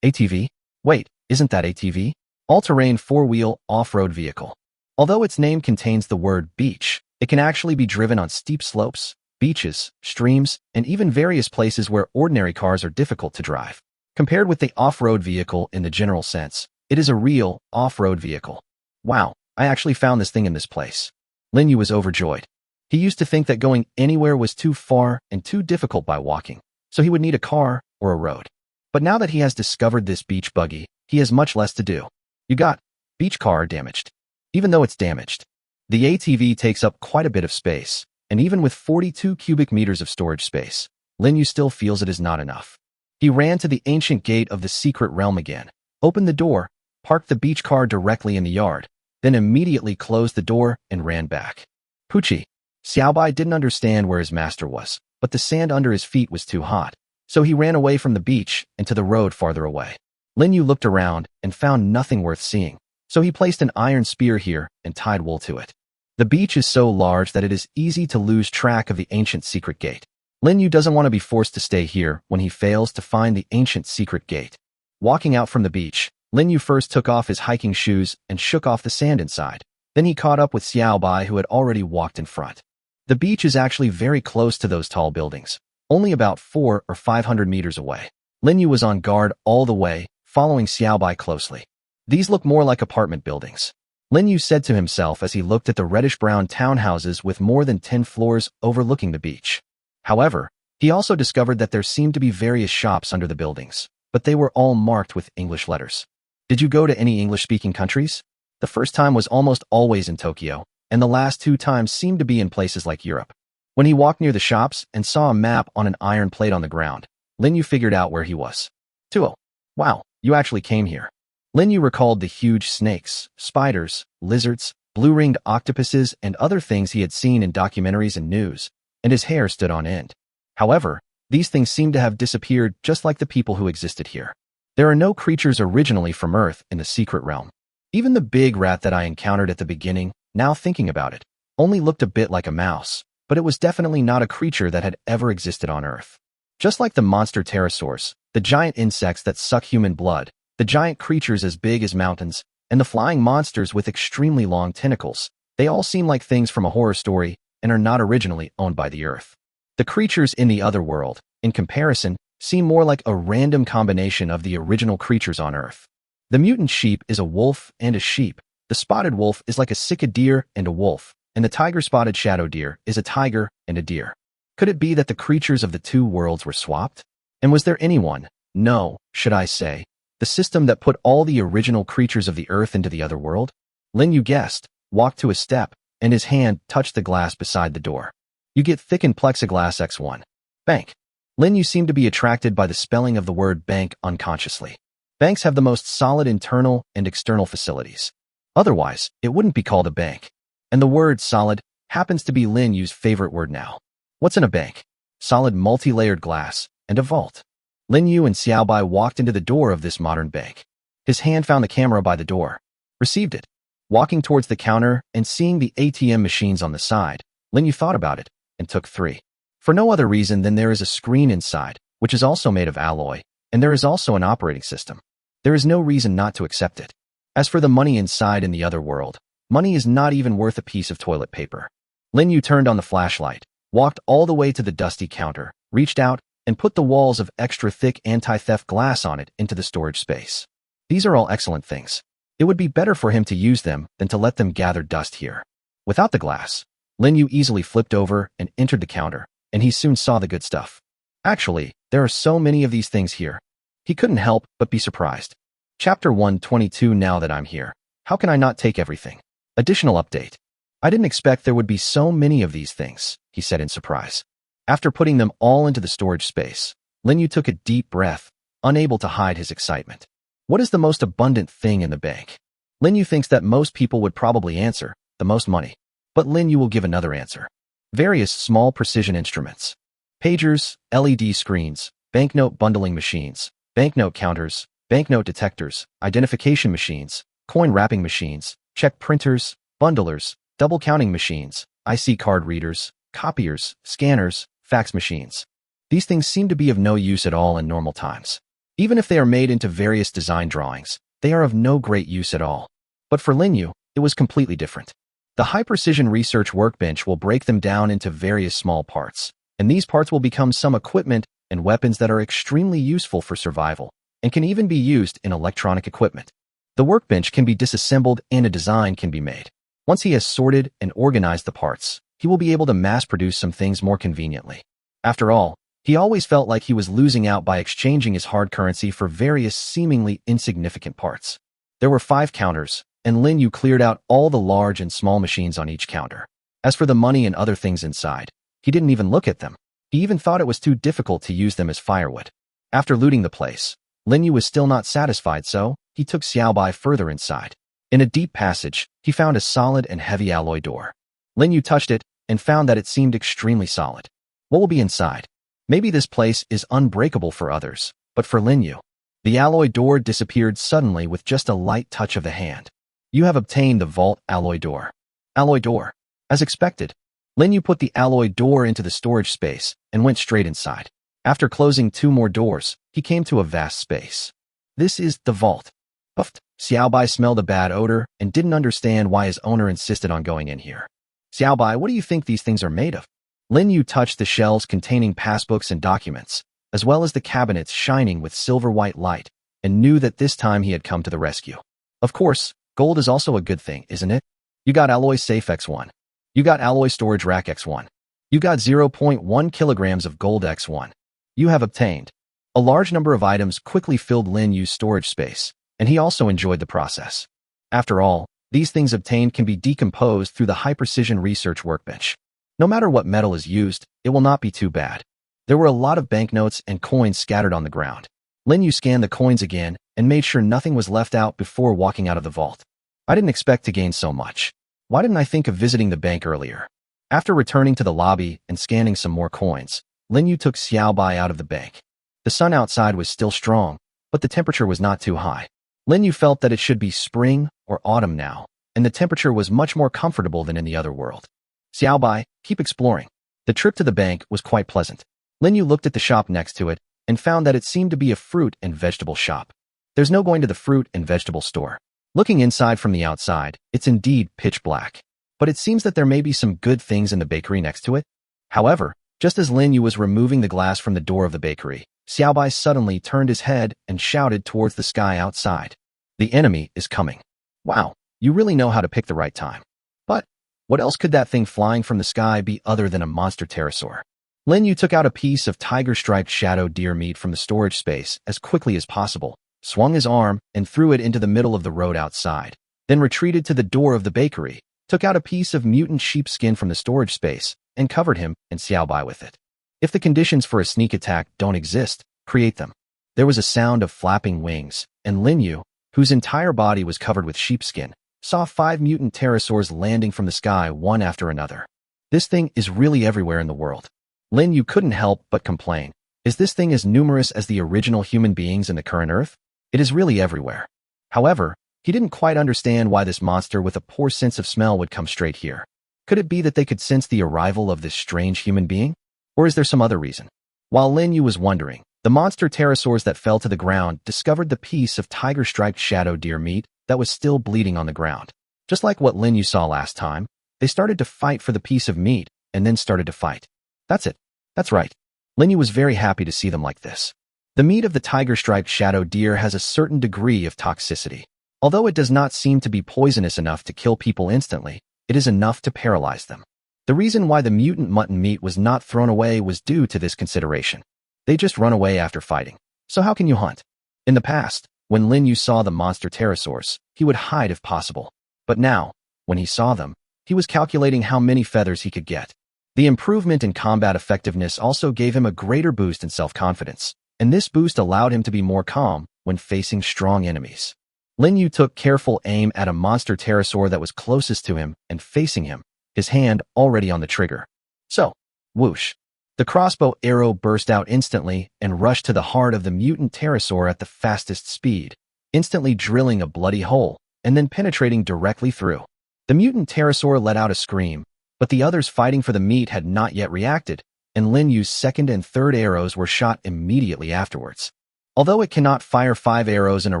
ATV? Wait, isn't that ATV? All-terrain 4-wheel off-road vehicle. Although its name contains the word beach, it can actually be driven on steep slopes, beaches, streams, and even various places where ordinary cars are difficult to drive. Compared with the off-road vehicle in the general sense, it is a real off-road vehicle. Wow, I actually found this thing in this place. Lin Yu was overjoyed. He used to think that going anywhere was too far and too difficult by walking, so he would need a car or a road. But now that he has discovered this beach buggy, he has much less to do. You got beach car damaged. Even though it's damaged, the ATV takes up quite a bit of space, and even with 42 cubic meters of storage space, Lin Yu still feels it is not enough. He ran to the ancient gate of the secret realm again, opened the door, parked the beach car directly in the yard, then immediately closed the door and ran back. Pucci. Xiaobai didn't understand where his master was, but the sand under his feet was too hot, so he ran away from the beach and to the road farther away. Lin Yu looked around and found nothing worth seeing, so he placed an iron spear here and tied wool to it. The beach is so large that it is easy to lose track of the ancient secret gate. Lin Yu doesn't want to be forced to stay here when he fails to find the ancient secret gate. Walking out from the beach, Lin Yu first took off his hiking shoes and shook off the sand inside. Then he caught up with Xiaobai, who had already walked in front. The beach is actually very close to those tall buildings, only about 400 or 500 meters away. Lin Yu was on guard all the way, following Xiaobai closely. These look more like apartment buildings. Lin Yu said to himself as he looked at the reddish-brown townhouses with more than 10 floors overlooking the beach. However, he also discovered that there seemed to be various shops under the buildings, but they were all marked with English letters. Did you go to any English-speaking countries? The first time was almost always in Tokyo, and the last 2 times seemed to be in places like Europe. When he walked near the shops and saw a map on an iron plate on the ground, Lin Yu figured out where he was. Tuo. Wow, you actually came here. Lin Yu recalled the huge snakes, spiders, lizards, blue-ringed octopuses, and other things he had seen in documentaries and news, and his hair stood on end. However, these things seemed to have disappeared just like the people who existed here. There are no creatures originally from Earth in the secret realm. Even the big rat that I encountered at the beginning, now thinking about it, only looked a bit like a mouse, but it was definitely not a creature that had ever existed on Earth. Just like the monster pterosaurs, the giant insects that suck human blood, the giant creatures as big as mountains, and the flying monsters with extremely long tentacles, they all seem like things from a horror story and are not originally owned by the Earth. The creatures in the other world, in comparison, seem more like a random combination of the original creatures on Earth. The mutant sheep is a wolf and a sheep, the spotted wolf is like a sika deer and a wolf, and the tiger-spotted shadow deer is a tiger and a deer. Could it be that the creatures of the 2 worlds were swapped? And was there anyone, no, should I say, the system that put all the original creatures of the Earth into the other world? Lin Yu guessed, walked to a step, and his hand touched the glass beside the door. You get thickened plexiglass X1. Bank. Lin Yu seemed to be attracted by the spelling of the word bank unconsciously. Banks have the most solid internal and external facilities. Otherwise, it wouldn't be called a bank. And the word solid happens to be Lin Yu's favorite word now. What's in a bank? solid multi-layered glass, and a vault. Lin Yu and Xiaobai walked into the door of this modern bank. His hand found the camera by the door. Received it. Walking towards the counter and seeing the ATM machines on the side, Lin Yu thought about it and took 3. For no other reason than there is a screen inside, which is also made of alloy, and there is also an operating system. There is no reason not to accept it. As for the money inside in the other world, money is not even worth a piece of toilet paper. Lin Yu turned on the flashlight, walked all the way to the dusty counter, reached out, and put the walls of extra thick anti-theft glass on it into the storage space. These are all excellent things. It would be better for him to use them than to let them gather dust here. Without the glass, Lin Yu easily flipped over and entered the counter, and he soon saw the good stuff. Actually, there are so many of these things here. He couldn't help but be surprised. Chapter 122. Now that I'm here, how can I not take everything? Additional update. I didn't expect there would be so many of these things, he said in surprise. After putting them all into the storage space, Lin Yu took a deep breath, unable to hide his excitement. What is the most abundant thing in the bank? Lin Yu thinks that most people would probably answer, the most money. But Lin Yu will give another answer. Various small precision instruments. Pagers, LED screens, banknote bundling machines, banknote counters, banknote detectors, identification machines, coin wrapping machines, check printers, bundlers, double counting machines, IC card readers, copiers, scanners, fax machines. These things seem to be of no use at all in normal times. Even if they are made into various design drawings, they are of no great use at all. But for Lin Yu, it was completely different. The high-precision research workbench will break them down into various small parts, and these parts will become some equipment and weapons that are extremely useful for survival, and can even be used in electronic equipment. The workbench can be disassembled and a design can be made. Once he has sorted and organized the parts, he will be able to mass-produce some things more conveniently. After all, he always felt like he was losing out by exchanging his hard currency for various seemingly insignificant parts. There were 5 counters, and Lin Yu cleared out all the large and small machines on each counter. As for the money and other things inside, he didn't even look at them. He even thought it was too difficult to use them as firewood. After looting the place, Lin Yu was still not satisfied, so he took Xiaobai further inside. In a deep passage, he found a solid and heavy alloy door. Lin Yu touched it and found that it seemed extremely solid. What will be inside? Maybe this place is unbreakable for others, but for Lin Yu, the alloy door disappeared suddenly with just a light touch of the hand. You have obtained the vault alloy door. Alloy door. As expected, Lin Yu put the alloy door into the storage space and went straight inside. After closing 2 more doors, he came to a vast space. This is the vault. Puffed. Xiaobai smelled a bad odor and didn't understand why his owner insisted on going in here. Xiaobai, what do you think these things are made of? Lin Yu touched the shelves containing passbooks and documents, as well as the cabinets shining with silver-white light, and knew that this time he had come to the rescue. Of course, gold is also a good thing, isn't it? You got alloy safe X1. You got alloy storage rack X1. You got 0.1 kilograms of gold X1. You have obtained. A large number of items quickly filled Lin Yu's storage space, and he also enjoyed the process. After all, these things obtained can be decomposed through the high-precision research workbench. No matter what metal is used, it will not be too bad. There were a lot of banknotes and coins scattered on the ground. Lin Yu scanned the coins again and made sure nothing was left out before walking out of the vault. I didn't expect to gain so much. Why didn't I think of visiting the bank earlier? After returning to the lobby and scanning some more coins, Lin Yu took Xiaobai out of the bank. The sun outside was still strong, but the temperature was not too high. Lin Yu felt that it should be spring or autumn now, and the temperature was much more comfortable than in the other world. Xiaobai, keep exploring. The trip to the bank was quite pleasant. Lin Yu looked at the shop next to it and found that it seemed to be a fruit and vegetable shop. There's no going to the fruit and vegetable store. Looking inside from the outside, it's indeed pitch black. But it seems that there may be some good things in the bakery next to it. However, just as Lin Yu was removing the glass from the door of the bakery, Xiaobai suddenly turned his head and shouted towards the sky outside. The enemy is coming. Wow, you really know how to pick the right time. But what else could that thing flying from the sky be other than a monster pterosaur? Lin Yu took out a piece of tiger-striped shadow deer meat from the storage space as quickly as possible, swung his arm, and threw it into the middle of the road outside, then retreated to the door of the bakery, took out a piece of mutant sheepskin from the storage space, and covered him and Xiaobai with it. If the conditions for a sneak attack don't exist, create them. There was a sound of flapping wings, and Lin Yu, whose entire body was covered with sheepskin, saw 5 mutant pterosaurs landing from the sky one after another. This thing is really everywhere in the world. Lin Yu couldn't help but complain. Is this thing as numerous as the original human beings in the current Earth? It is really everywhere. However, he didn't quite understand why this monster with a poor sense of smell would come straight here. Could it be that they could sense the arrival of this strange human being? Or is there some other reason? While Lin Yu was wondering, the monster pterosaurs that fell to the ground discovered the piece of tiger-striped shadow deer meat that was still bleeding on the ground. Just like what Lin Yu saw last time, they started to fight for the piece of meat and then started to fight. That's it. That's right. Lin Yu was very happy to see them like this. The meat of the tiger-striped shadow deer has a certain degree of toxicity. Although it does not seem to be poisonous enough to kill people instantly, it is enough to paralyze them. The reason why the mutant mutton meat was not thrown away was due to this consideration. They just run away after fighting. So how can you hunt? In the past, when Lin Yu saw the monster pterosaurs, he would hide if possible. But now, when he saw them, he was calculating how many feathers he could get. The improvement in combat effectiveness also gave him a greater boost in self-confidence, and this boost allowed him to be more calm when facing strong enemies. Lin Yu took careful aim at a monster pterosaur that was closest to him and facing him, his hand already on the trigger. So, whoosh. The crossbow arrow burst out instantly and rushed to the heart of the mutant pterosaur at the fastest speed, instantly drilling a bloody hole and then penetrating directly through. The mutant pterosaur let out a scream, but the others fighting for the meat had not yet reacted, and Lin Yu's second and third arrows were shot immediately afterwards. Although it cannot fire 5 arrows in a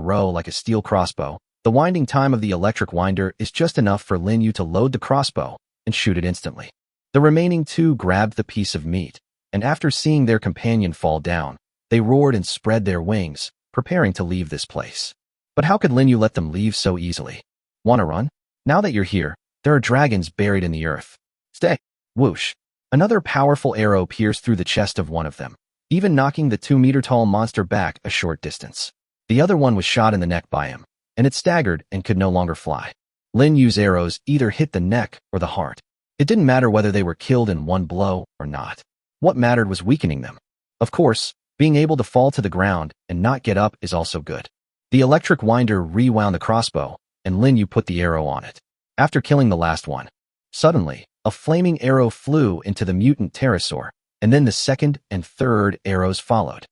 row like a steel crossbow, the winding time of the electric winder is just enough for Lin Yu to load the crossbow and shoot it instantly. The remaining 2 grabbed the piece of meat, and after seeing their companion fall down, they roared and spread their wings, preparing to leave this place. But how could Lin Yu let them leave so easily? Wanna run? Now that you're here, there are dragons buried in the earth. Stay. Whoosh. Another powerful arrow pierced through the chest of one of them, even knocking the 2-meter-tall monster back a short distance. The other one was shot in the neck by him, and it staggered and could no longer fly. Lin Yu's arrows either hit the neck or the heart. It didn't matter whether they were killed in one blow or not. What mattered was weakening them. Of course, being able to fall to the ground and not get up is also good. The electric winder rewound the crossbow, and Lin Yu put the arrow on it. After killing the last one, suddenly, a flaming arrow flew into the mutant pterosaur, and then the second and third arrows followed.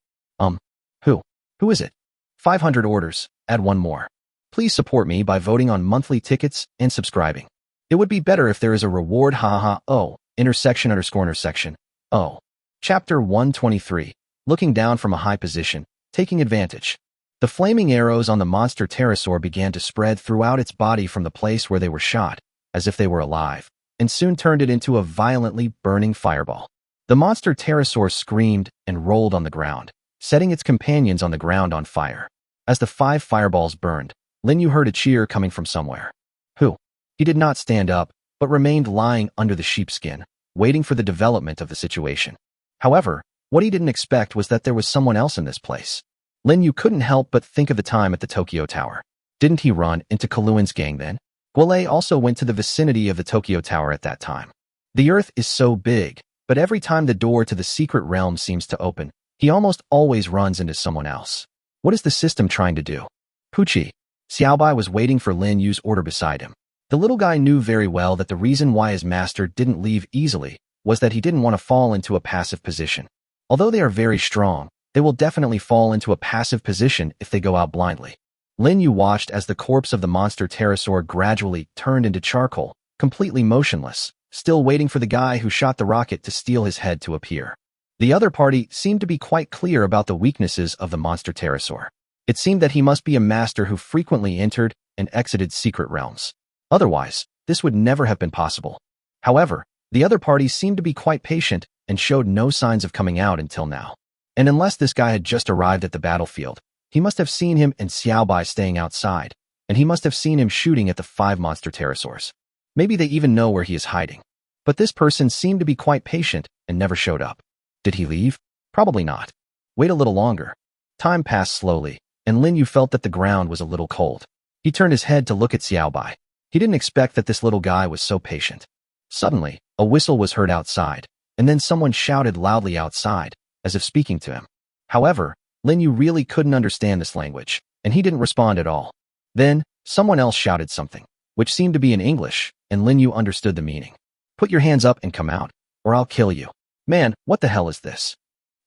Who is it? 500 orders, add 1 more. Please support me by voting on monthly tickets and subscribing. It would be better if there is a reward intersection. Chapter 123, Looking Down from a High Position, Taking Advantage. The flaming arrows on the monster pterosaur began to spread throughout its body from the place where they were shot, as if they were alive, and soon turned it into a violently burning fireball. The monster pterosaur screamed and rolled on the ground, setting its companions on the ground on fire. As the 5 fireballs burned, Lin Yu heard a cheer coming from somewhere. Who? He did not stand up, but remained lying under the sheepskin, waiting for the development of the situation. However, what he didn't expect was that there was someone else in this place. Lin Yu couldn't help but think of the time at the Tokyo Tower. Didn't he run into Kaluan's gang then? Guolei also went to the vicinity of the Tokyo Tower at that time. The Earth is so big, but every time the door to the secret realm seems to open, he almost always runs into someone else. What is the system trying to do? Pucci. Xiaobai was waiting for Lin Yu's order beside him. The little guy knew very well that the reason why his master didn't leave easily was that he didn't want to fall into a passive position. Although they are very strong, they will definitely fall into a passive position if they go out blindly. Lin Yu watched as the corpse of the monster pterosaur gradually turned into charcoal, completely motionless, still waiting for the guy who shot the rocket to steal his head to appear. The other party seemed to be quite clear about the weaknesses of the monster pterosaur. It seemed that he must be a master who frequently entered and exited secret realms. Otherwise, this would never have been possible. However, the other party seemed to be quite patient and showed no signs of coming out until now. And unless this guy had just arrived at the battlefield, he must have seen him and Xiaobai staying outside, and he must have seen him shooting at the 5 monster pterosaurs. Maybe they even know where he is hiding. But this person seemed to be quite patient and never showed up. Did he leave? Probably not. Wait a little longer. Time passed slowly, and Lin Yu felt that the ground was a little cold. He turned his head to look at Xiaobai. He didn't expect that this little guy was so patient. Suddenly, a whistle was heard outside, and then someone shouted loudly outside, as if speaking to him. However, Lin Yu really couldn't understand this language, and he didn't respond at all. Then, someone else shouted something, which seemed to be in English, and Lin Yu understood the meaning. Put your hands up and come out, or I'll kill you. Man, what the hell is this?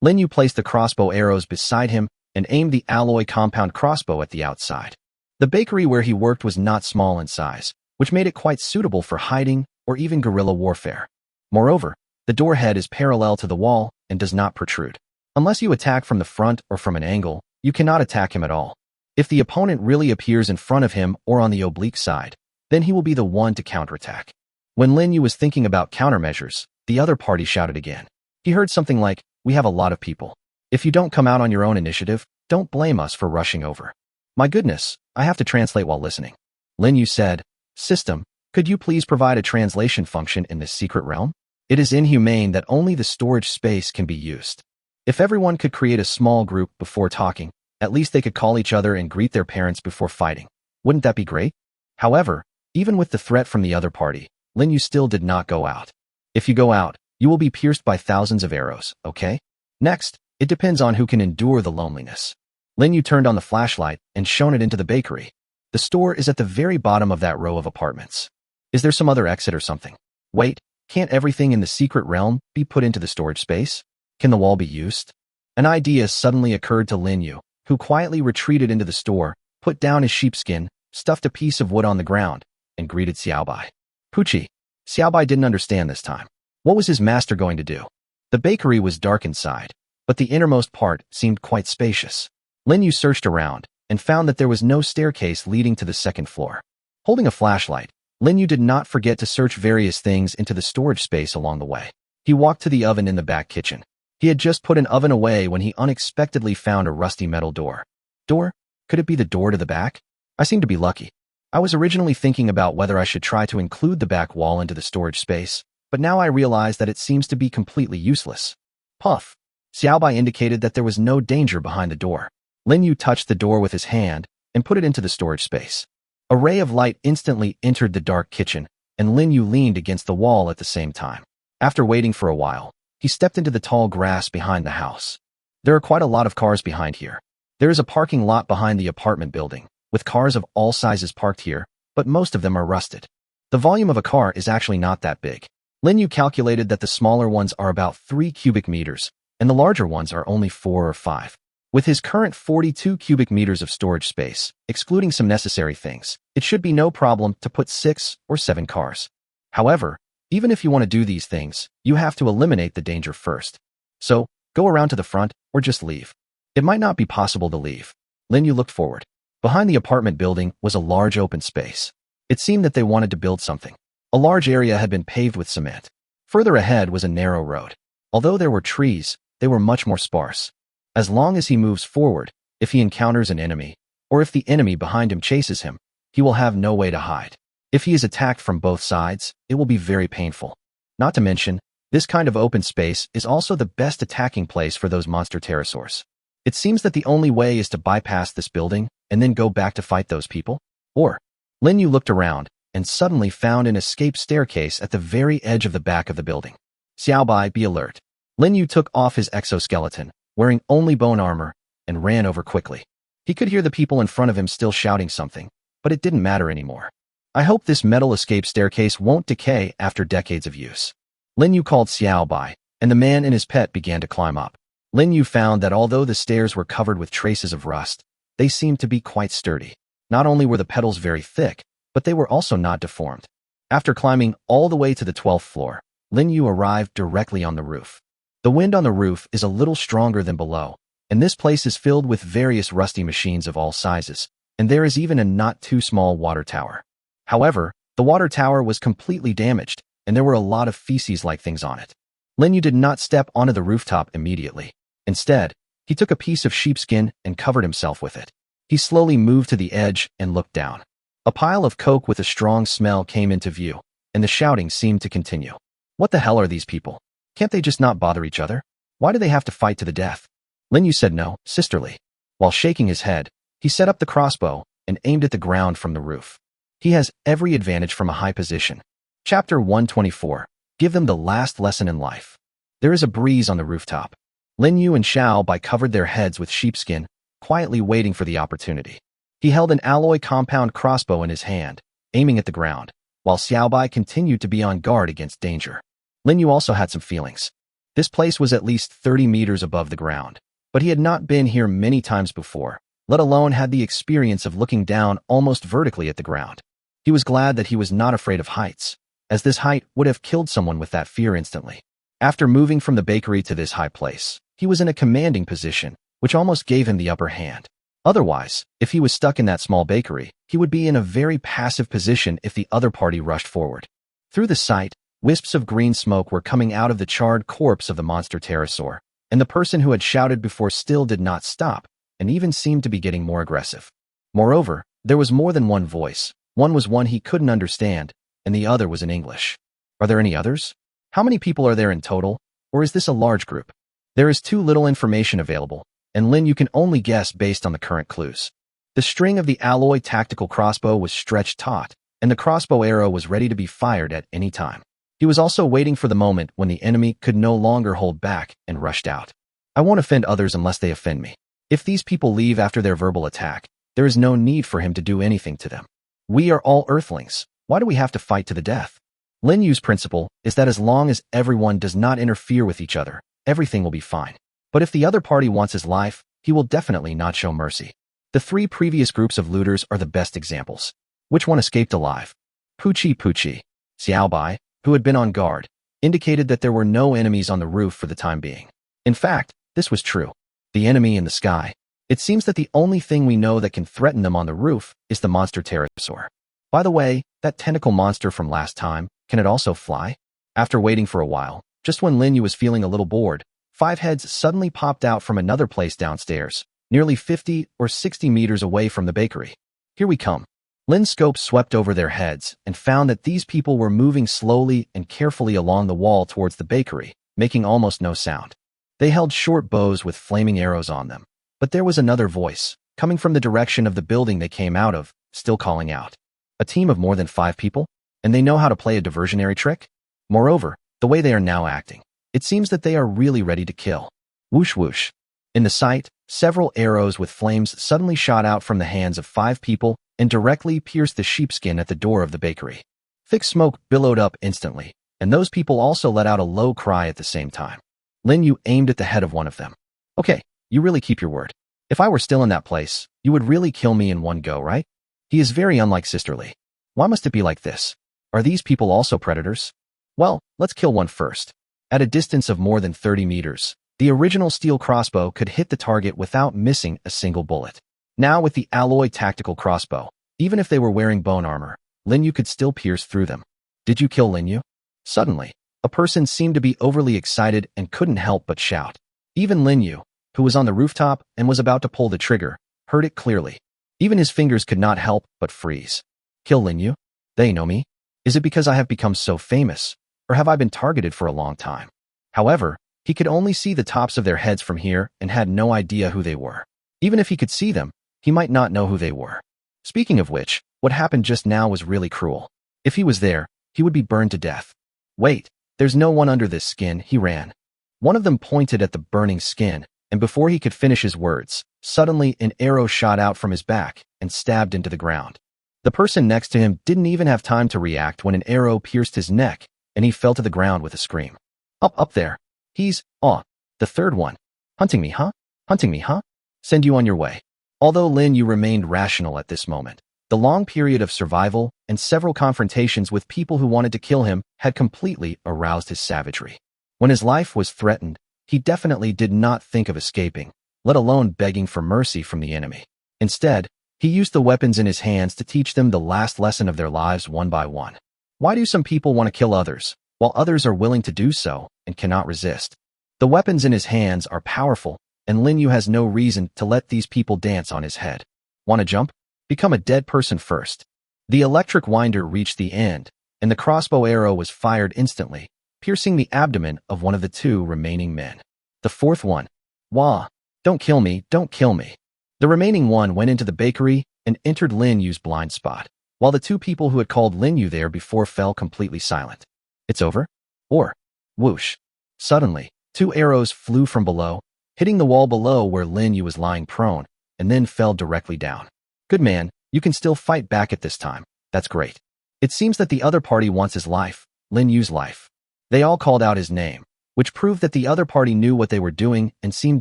Lin Yu placed the crossbow arrows beside him and aimed the alloy compound crossbow at the outside. The bakery where he worked was not small in size, which made it quite suitable for hiding or even guerrilla warfare. Moreover, the door head is parallel to the wall and does not protrude. Unless you attack from the front or from an angle, you cannot attack him at all. If the opponent really appears in front of him or on the oblique side, then he will be the one to counterattack. When Lin Yu was thinking about countermeasures, the other party shouted again. He heard something like, "We have a lot of people. If you don't come out on your own initiative, don't blame us for rushing over." My goodness, I have to translate while listening. Lin Yu said, "System, could you please provide a translation function in this secret realm? It is inhumane that only the storage space can be used. If everyone could create a small group before talking, at least they could call each other and greet their parents before fighting. Wouldn't that be great?" However, even with the threat from the other party, Lin Yu still did not go out. "If you go out, you will be pierced by thousands of arrows, okay? Next, it depends on who can endure the loneliness." Lin Yu turned on the flashlight and shone it into the bakery. The store is at the very bottom of that row of apartments. Is there some other exit or something? Wait, can't everything in the secret realm be put into the storage space? Can the wall be used? An idea suddenly occurred to Lin Yu, who quietly retreated into the store, put down his sheepskin, stuffed a piece of wood on the ground, and greeted Xiaobai. Pucci. Xiaobai didn't understand this time. What was his master going to do? The bakery was dark inside, but the innermost part seemed quite spacious. Lin Yu searched around and found that there was no staircase leading to the second floor. Holding a flashlight, Lin Yu did not forget to search various things into the storage space along the way. He walked to the oven in the back kitchen. He had just put an oven away when he unexpectedly found a rusty metal door. Door? Could it be the door to the back? I seem to be lucky. I was originally thinking about whether I should try to include the back wall into the storage space, but now I realize that it seems to be completely useless. Puff. Xiaobai indicated that there was no danger behind the door. Lin Yu touched the door with his hand and put it into the storage space. A ray of light instantly entered the dark kitchen, and Lin Yu leaned against the wall at the same time. After waiting for a while, he stepped into the tall grass behind the house. There are quite a lot of cars behind here. There is a parking lot behind the apartment building, with cars of all sizes parked here, but most of them are rusted. The volume of a car is actually not that big. Lin Yu calculated that the smaller ones are about 3 cubic meters, and the larger ones are only 4 or 5. With his current 42 cubic meters of storage space, excluding some necessary things, it should be no problem to put 6 or 7 cars. However, even if you want to do these things, you have to eliminate the danger first. So, go around to the front or just leave. It might not be possible to leave. Lin Yu looked forward. Behind the apartment building was a large open space. It seemed that they wanted to build something. A large area had been paved with cement. Further ahead was a narrow road. Although there were trees, they were much more sparse. As long as he moves forward, if he encounters an enemy, or if the enemy behind him chases him, he will have no way to hide. If he is attacked from both sides, it will be very painful. Not to mention, this kind of open space is also the best attacking place for those monster pterosaurs. It seems that the only way is to bypass this building and then go back to fight those people. Or, Lin Yu looked around and suddenly found an escape staircase at the very edge of the back of the building. Xiaobai, be alert. Lin Yu took off his exoskeleton, wearing only bone armor, and ran over quickly. He could hear the people in front of him still shouting something, but it didn't matter anymore. I hope this metal escape staircase won't decay after decades of use. Lin Yu called Xiaobai, and the man and his pet began to climb up. Lin Yu found that although the stairs were covered with traces of rust, they seemed to be quite sturdy. Not only were the petals very thick, but they were also not deformed. After climbing all the way to the 12th floor, Lin Yu arrived directly on the roof. The wind on the roof is a little stronger than below, and this place is filled with various rusty machines of all sizes, and there is even a not too small water tower. However, the water tower was completely damaged, and there were a lot of feces-like things on it. Lin Yu did not step onto the rooftop immediately. Instead, he took a piece of sheepskin and covered himself with it. He slowly moved to the edge and looked down. A pile of coke with a strong smell came into view, and the shouting seemed to continue. What the hell are these people? Can't they just not bother each other? Why do they have to fight to the death? Lin Yu said no, sisterly. While shaking his head, he set up the crossbow and aimed at the ground from the roof. He has every advantage from a high position. Chapter 124. Give them the last lesson in life. There is a breeze on the rooftop. Lin Yu and Xiaobai covered their heads with sheepskin, quietly waiting for the opportunity. He held an alloy compound crossbow in his hand, aiming at the ground, while Xiaobai continued to be on guard against danger. Lin Yu also had some feelings. This place was at least 30 meters above the ground, but he had not been here many times before, let alone had the experience of looking down almost vertically at the ground. He was glad that he was not afraid of heights, as this height would have killed someone with that fear instantly. After moving from the bakery to this high place, he was in a commanding position, which almost gave him the upper hand. Otherwise, if he was stuck in that small bakery, he would be in a very passive position if the other party rushed forward. Through the sight, wisps of green smoke were coming out of the charred corpse of the monster pterosaur, and the person who had shouted before still did not stop, and even seemed to be getting more aggressive. Moreover, there was more than one voice. One was one he couldn't understand, and the other was in English. Are there any others? How many people are there in total, or is this a large group? There is too little information available, and Lin, you can only guess based on the current clues. The string of the alloy tactical crossbow was stretched taut, and the crossbow arrow was ready to be fired at any time. He was also waiting for the moment when the enemy could no longer hold back and rushed out. I won't offend others unless they offend me. If these people leave after their verbal attack, there is no need for him to do anything to them. We are all Earthlings. Why do we have to fight to the death? Lin Yu's principle is that as long as everyone does not interfere with each other, everything will be fine. But if the other party wants his life, he will definitely not show mercy. The three previous groups of looters are the best examples. Which one escaped alive? Pucci. Xiaobai, who had been on guard, indicated that there were no enemies on the roof for the time being. In fact, this was true. The enemy in the sky. It seems that the only thing we know that can threaten them on the roof is the monster pterosaur. By the way, that tentacle monster from last time, can it also fly? After waiting for a while, just when Lin Yu was feeling a little bored, 5 heads suddenly popped out from another place downstairs, nearly 50 or 60 meters away from the bakery. Here we come. Lin's scope swept over their heads and found that these people were moving slowly and carefully along the wall towards the bakery, making almost no sound. They held short bows with flaming arrows on them. But there was another voice, coming from the direction of the building they came out of, still calling out. A team of more than 5 people? And they know how to play a diversionary trick? Moreover, the way they are now acting, it seems that they are really ready to kill. Whoosh whoosh. In the sight, several arrows with flames suddenly shot out from the hands of 5 people and directly pierced the sheepskin at the door of the bakery. Thick smoke billowed up instantly, and those people also let out a low cry at the same time. Lin Yu aimed at the head of one of them. Okay, you really keep your word. If I were still in that place, you would really kill me in one go, right? He is very unlike Sister Lee. Why must it be like this? Are these people also predators? Well, let's kill one first. At a distance of more than 30 meters, the original steel crossbow could hit the target without missing a single bullet. Now with the alloy tactical crossbow, even if they were wearing bone armor, Lin Yu could still pierce through them. Did you kill Lin Yu? Suddenly, a person seemed to be overly excited and couldn't help but shout. Even Lin Yu, who was on the rooftop and was about to pull the trigger, heard it clearly. Even his fingers could not help but freeze. Kill Lin Yu? They know me? Is it because I have become so famous, or have I been targeted for a long time? However, he could only see the tops of their heads from here and had no idea who they were. Even if he could see them, he might not know who they were. Speaking of which, what happened just now was really cruel. If he was there, he would be burned to death. Wait, there's no one under this skin, he ran. One of them pointed at the burning skin, and before he could finish his words, suddenly an arrow shot out from his back and stabbed into the ground. The person next to him didn't even have time to react when an arrow pierced his neck, and he fell to the ground with a scream. Up there. He's, the third one. Hunting me, huh? Hunting me, huh? Send you on your way. Although Lin Yu remained rational at this moment, the long period of survival and several confrontations with people who wanted to kill him had completely aroused his savagery. When his life was threatened, he definitely did not think of escaping, let alone begging for mercy from the enemy. Instead, he used the weapons in his hands to teach them the last lesson of their lives one by one. Why do some people want to kill others, while others are willing to do so and cannot resist? The weapons in his hands are powerful, and Lin Yu has no reason to let these people dance on his head. Want to jump? Become a dead person first. The electric winder reached the end, and the crossbow arrow was fired instantly, piercing the abdomen of one of the 2 remaining men. The fourth one. Wah! Don't kill me, don't kill me. The remaining one went into the bakery and entered Lin Yu's blind spot, while the 2 people who had called Lin Yu there before fell completely silent. It's over? Or, whoosh. Suddenly, 2 arrows flew from below, hitting the wall below where Lin Yu was lying prone, and then fell directly down. Good man, you can still fight back at this time. That's great. It seems that the other party wants his life, Lin Yu's life. They all called out his name, which proved that the other party knew what they were doing and seemed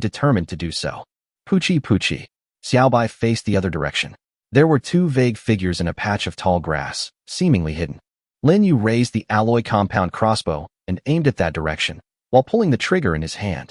determined to do so. Poochie Poochie. Xiaobai faced the other direction. There were two vague figures in a patch of tall grass, seemingly hidden. Lin Yu raised the alloy compound crossbow and aimed at that direction, while pulling the trigger in his hand.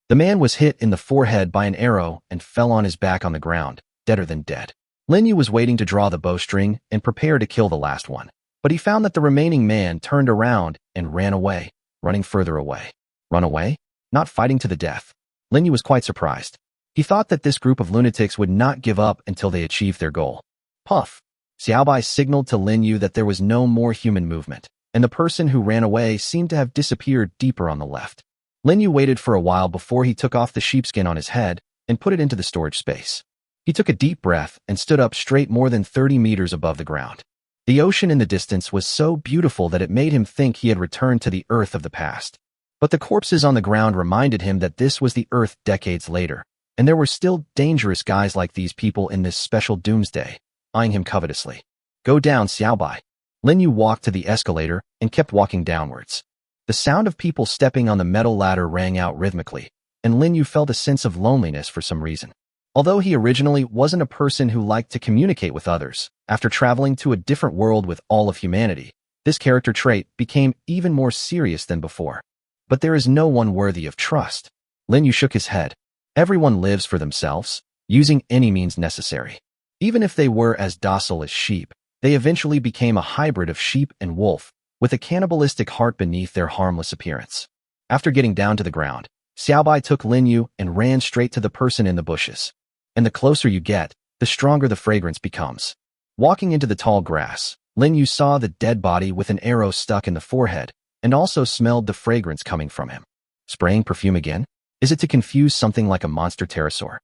The man was hit in the forehead by an arrow and fell on his back on the ground, deader than dead. Lin Yu was waiting to draw the bowstring and prepare to kill the last one, but he found that the remaining man turned around and ran away, running further away. Run away? Not fighting to the death. Lin Yu was quite surprised. He thought that this group of lunatics would not give up until they achieved their goal. Puff! Xiaobai signaled to Lin Yu that there was no more human movement, and the person who ran away seemed to have disappeared deeper on the left. Lin Yu waited for a while before he took off the sheepskin on his head and put it into the storage space. He took a deep breath and stood up straight more than 30 meters above the ground. The ocean in the distance was so beautiful that it made him think he had returned to the Earth of the past. But the corpses on the ground reminded him that this was the Earth decades later, and there were still dangerous guys like these people in this special doomsday, eyeing him covetously. Go down, Xiaobai. Lin Yu walked to the escalator and kept walking downwards. The sound of people stepping on the metal ladder rang out rhythmically, and Lin Yu felt a sense of loneliness for some reason. Although he originally wasn't a person who liked to communicate with others, after traveling to a different world with all of humanity, this character trait became even more serious than before. But there is no one worthy of trust. Lin Yu shook his head. Everyone lives for themselves, using any means necessary. Even if they were as docile as sheep, they eventually became a hybrid of sheep and wolf, with a cannibalistic heart beneath their harmless appearance. After getting down to the ground, Xiaobai took Lin Yu and ran straight to the person in the bushes. And the closer you get, the stronger the fragrance becomes. Walking into the tall grass, Lin Yu saw the dead body with an arrow stuck in the forehead, and also smelled the fragrance coming from him. Spraying perfume again? Is it to confuse something like a monster pterosaur?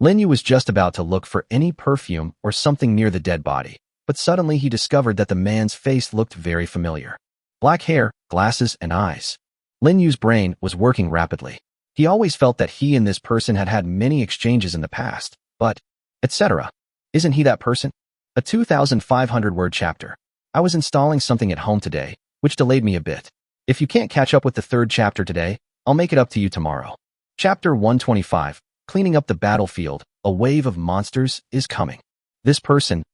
Lin Yu was just about to look for any perfume or something near the dead body, but suddenly he discovered that the man's face looked very familiar. Black hair, glasses, and eyes. Lin Yu's brain was working rapidly. He always felt that he and this person had had many exchanges in the past, but, etc. Isn't he that person? A 2,500-word chapter. I was installing something at home today, which delayed me a bit. If you can't catch up with the third chapter today, I'll make it up to you tomorrow. Chapter 125, Cleaning Up the Battlefield, A Wave of Monsters is Coming. This person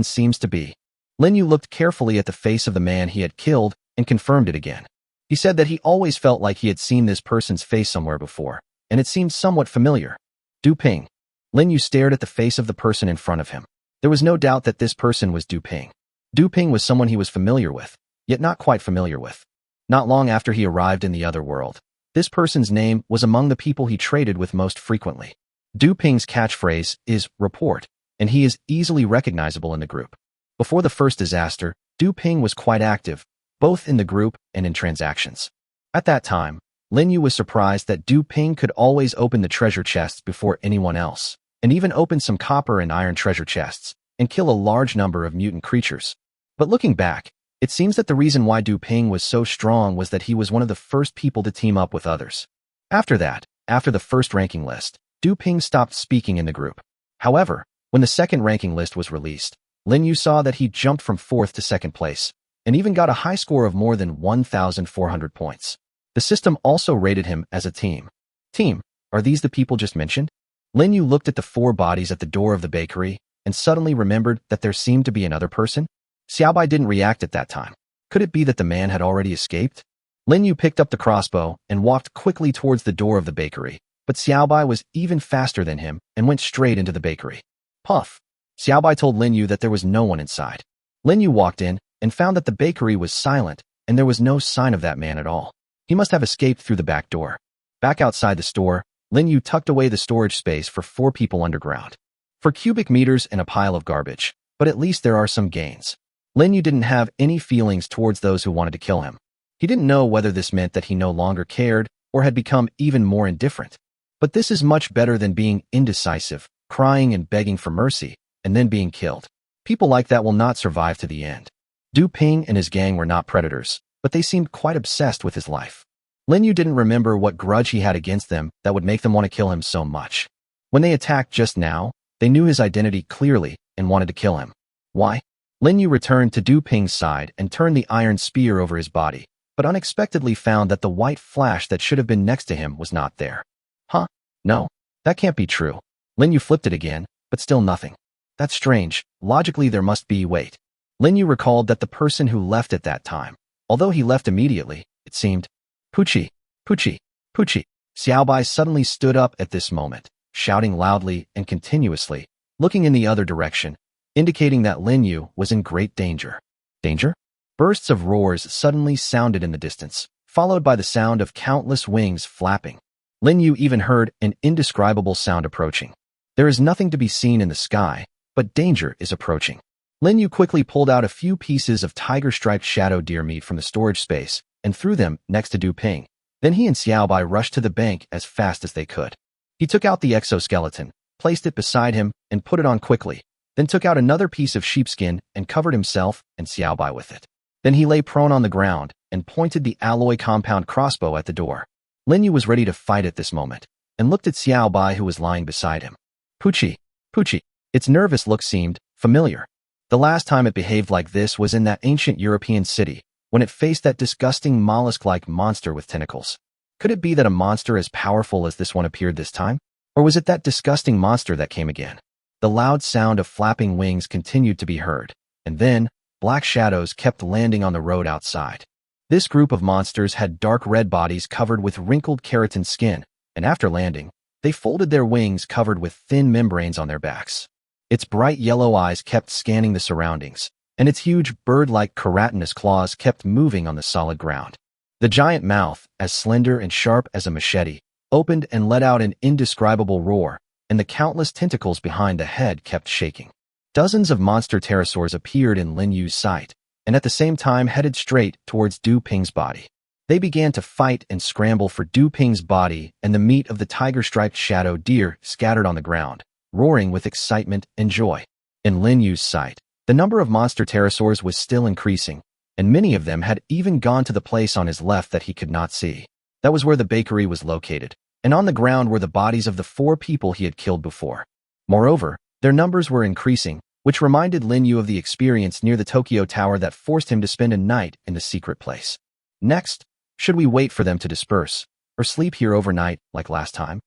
seems to be. Lin Yu looked carefully at the face of the man he had killed and confirmed it again. He said that he always felt like he had seen this person's face somewhere before, and it seemed somewhat familiar. Du Ping. Lin Yu stared at the face of the person in front of him. There was no doubt that this person was Du Ping. Du Ping was someone he was familiar with, yet not quite familiar with. Not long after he arrived in the other world, this person's name was among the people he traded with most frequently. Du Ping's catchphrase is report, and he is easily recognizable in the group. Before the first disaster, Du Ping was quite active, both in the group and in transactions. At that time, Lin Yu was surprised that Du Ping could always open the treasure chests before anyone else, and even open some copper and iron treasure chests, and kill a large number of mutant creatures. But looking back, it seems that the reason why Du Ping was so strong was that he was one of the first people to team up with others. After that, after the first ranking list, Du Ping stopped speaking in the group. However, when the second ranking list was released, Lin Yu saw that he jumped from 4th to 2nd place, and even got a high score of more than 1,400 points. The system also rated him as a team. Team, are these the people just mentioned? Lin Yu looked at the 4 bodies at the door of the bakery and suddenly remembered that there seemed to be another person. Xiaobai didn't react at that time. Could it be that the man had already escaped? Lin Yu picked up the crossbow and walked quickly towards the door of the bakery, but Xiaobai was even faster than him and went straight into the bakery. Puff! Xiaobai told Lin Yu that there was no one inside. Lin Yu walked in and found that the bakery was silent and there was no sign of that man at all. He must have escaped through the back door. Back outside the store, Lin Yu tucked away the storage space for 4 people underground. For cubic meters and a pile of garbage, but at least there are some gains. Lin Yu didn't have any feelings towards those who wanted to kill him. He didn't know whether this meant that he no longer cared or had become even more indifferent. But this is much better than being indecisive, crying and begging for mercy, and then being killed. People like that will not survive to the end. Du Ping and his gang were not predators, but they seemed quite obsessed with his life. Lin Yu didn't remember what grudge he had against them that would make them want to kill him so much. When they attacked just now, they knew his identity clearly and wanted to kill him. Why? Lin Yu returned to Du Ping's side and turned the iron spear over his body, but unexpectedly found that the white flash that should have been next to him was not there. Huh? No, that can't be true. Lin Yu flipped it again, but still nothing. That's strange. Logically, there must be. Wait. Lin Yu recalled that the person who left at that time, although he left immediately, it seemed. Pucci, Pucci, Pucci. Xiaobai suddenly stood up at this moment, shouting loudly and continuously, looking in the other direction, indicating that Lin Yu was in great danger. Danger? Bursts of roars suddenly sounded in the distance, followed by the sound of countless wings flapping. Lin Yu even heard an indescribable sound approaching. There is nothing to be seen in the sky, but danger is approaching. Lin Yu quickly pulled out a few pieces of tiger-striped shadow deer meat from the storage space and threw them next to Du Ping. Then he and Xiaobai rushed to the bank as fast as they could. He took out the exoskeleton, placed it beside him, and put it on quickly, then took out another piece of sheepskin and covered himself and Xiaobai with it. Then he lay prone on the ground and pointed the alloy compound crossbow at the door. Lin Yu was ready to fight at this moment, and looked at Xiaobai who was lying beside him. Pucci, Pucci. Its nervous look seemed familiar. The last time it behaved like this was in that ancient European city, when it faced that disgusting mollusk-like monster with tentacles. Could it be that a monster as powerful as this one appeared this time? Or was it that disgusting monster that came again? The loud sound of flapping wings continued to be heard, and then, black shadows kept landing on the road outside. This group of monsters had dark red bodies covered with wrinkled keratin skin, and after landing, they folded their wings covered with thin membranes on their backs. Its bright yellow eyes kept scanning the surroundings, and its huge bird-like keratinous claws kept moving on the solid ground. The giant mouth, as slender and sharp as a machete, opened and let out an indescribable roar, and the countless tentacles behind the head kept shaking. Dozens of monster pterosaurs appeared in Lin Yu's sight, and at the same time headed straight towards Du Ping's body. They began to fight and scramble for Du Ping's body and the meat of the tiger-striped shadow deer scattered on the ground, roaring with excitement and joy. In Lin Yu's sight, the number of monster pterosaurs was still increasing, and many of them had even gone to the place on his left that he could not see. That was where the bakery was located, and on the ground were the bodies of the 4 people he had killed before. Moreover, their numbers were increasing, which reminded Lin Yu of the experience near the Tokyo Tower that forced him to spend a night in the secret place. Next, should we wait for them to disperse, or sleep here overnight like last time?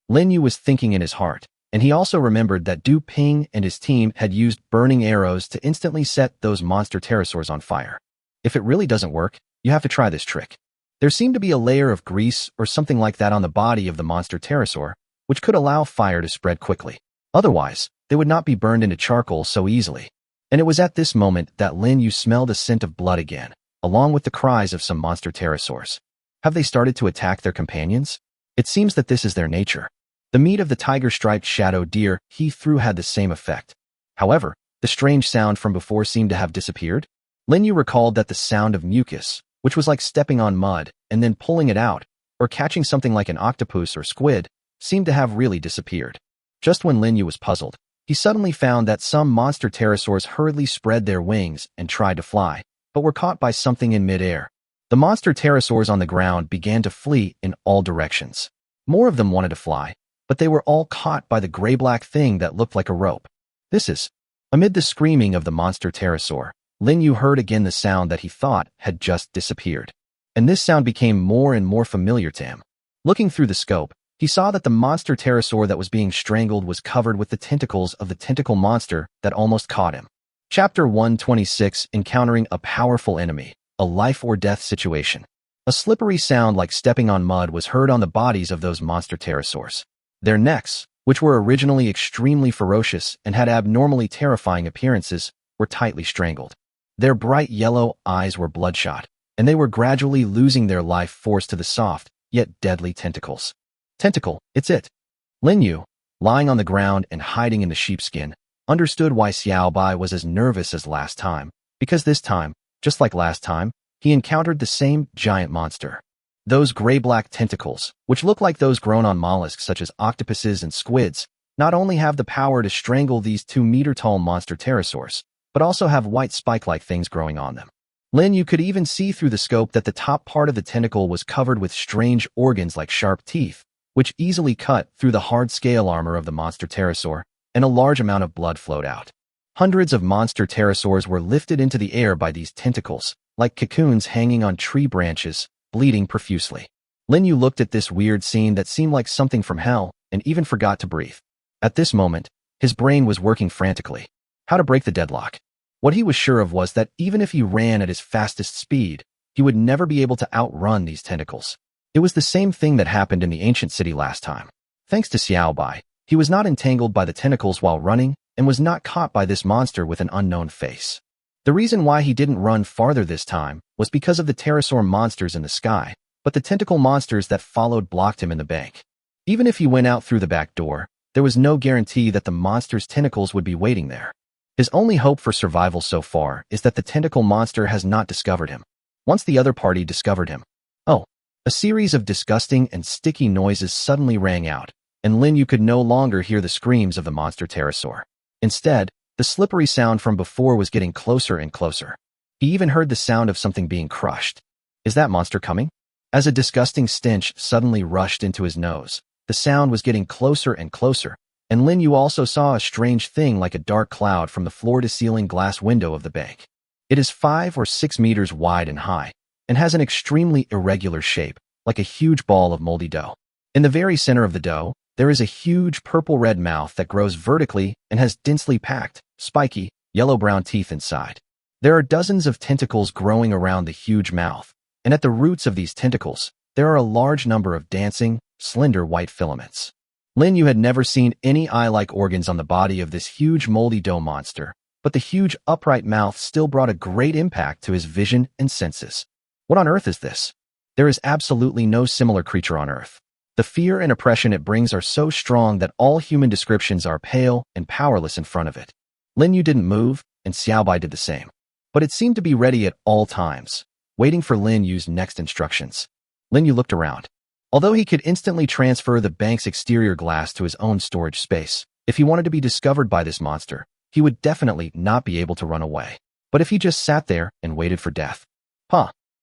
Lin Yu was thinking in his heart, and he also remembered that Du Ping and his team had used burning arrows to instantly set those monster pterosaurs on fire. If it really doesn't work, you have to try this trick. There seemed to be a layer of grease or something like that on the body of the monster pterosaur, which could allow fire to spread quickly. Otherwise, they would not be burned into charcoal so easily. And it was at this moment that Lin Yu smelled a scent of blood again, along with the cries of some monster pterosaurs. Have they started to attack their companions? It seems that this is their nature. The meat of the tiger-striped shadow deer he threw had the same effect. However, the strange sound from before seemed to have disappeared. Lin Yu recalled that the sound of mucus, which was like stepping on mud and then pulling it out, or catching something like an octopus or squid, seemed to have really disappeared. Just when Lin Yu was puzzled, he suddenly found that some monster pterosaurs hurriedly spread their wings and tried to fly, but were caught by something in midair. The monster pterosaurs on the ground began to flee in all directions. More of them wanted to fly, but they were all caught by the gray-black thing that looked like a rope. Amid the screaming of the monster pterosaur, Lin Yu heard again the sound that he thought had just disappeared. And this sound became more and more familiar to him. Looking through the scope, he saw that the monster pterosaur that was being strangled was covered with the tentacles of the tentacle monster that almost caught him. Chapter 126: Encountering a Powerful Enemy, a life-or-death situation. A slippery sound like stepping on mud was heard on the bodies of those monster pterosaurs. Their necks, which were originally extremely ferocious and had abnormally terrifying appearances, were tightly strangled. Their bright yellow eyes were bloodshot, and they were gradually losing their life force to the soft, yet deadly tentacles. Tentacle, it's it. Lin Yu, lying on the ground and hiding in the sheepskin, understood why Xiaobai was as nervous as last time, because this time, just like last time, he encountered the same giant monster. Those gray-black tentacles, which look like those grown on mollusks such as octopuses and squids, not only have the power to strangle these 2-meter-tall monster pterosaurs, but also have white spike-like things growing on them. Lin Yu could even see through the scope that the top part of the tentacle was covered with strange organs like sharp teeth, which easily cut through the hard scale armor of the monster pterosaur, and a large amount of blood flowed out. Hundreds of monster pterosaurs were lifted into the air by these tentacles, like cocoons hanging on tree branches, bleeding profusely. Lin Yu looked at this weird scene that seemed like something from hell and even forgot to breathe. At this moment, his brain was working frantically. How to break the deadlock? What he was sure of was that even if he ran at his fastest speed, he would never be able to outrun these tentacles. It was the same thing that happened in the ancient city last time. Thanks to Xiao Bai, he was not entangled by the tentacles while running and was not caught by this monster with an unknown face. The reason why he didn't run farther this time was because of the pterosaur monsters in the sky, but the tentacle monsters that followed blocked him in the bank. Even if he went out through the back door, there was no guarantee that the monster's tentacles would be waiting there. His only hope for survival so far is that the tentacle monster has not discovered him. Once the other party discovered him. Oh, a series of disgusting and sticky noises suddenly rang out, and Lin Yu could no longer hear the screams of the monster pterosaur. Instead, the slippery sound from before was getting closer and closer. He even heard the sound of something being crushed. Is that monster coming? As a disgusting stench suddenly rushed into his nose, the sound was getting closer and closer, and Lin Yu also saw a strange thing like a dark cloud from the floor-to-ceiling glass window of the bank. It is 5 or 6 meters wide and high, and has an extremely irregular shape, like a huge ball of moldy dough. In the very center of the dough, there is a huge purple-red mouth that grows vertically and has densely packed, spiky, yellow-brown teeth inside. There are dozens of tentacles growing around the huge mouth, and at the roots of these tentacles, there are a large number of dancing, slender white filaments. Lin Yu had never seen any eye-like organs on the body of this huge moldy dough monster, but the huge upright mouth still brought a great impact to his vision and senses. What on earth is this? There is absolutely no similar creature on Earth. The fear and oppression it brings are so strong that all human descriptions are pale and powerless in front of it. Lin Yu didn't move, and Xiao Bai did the same. But it seemed to be ready at all times, waiting for Lin Yu's next instructions. Lin Yu looked around. Although he could instantly transfer the bank's exterior glass to his own storage space, if he wanted to be discovered by this monster, he would definitely not be able to run away. But if he just sat there and waited for death.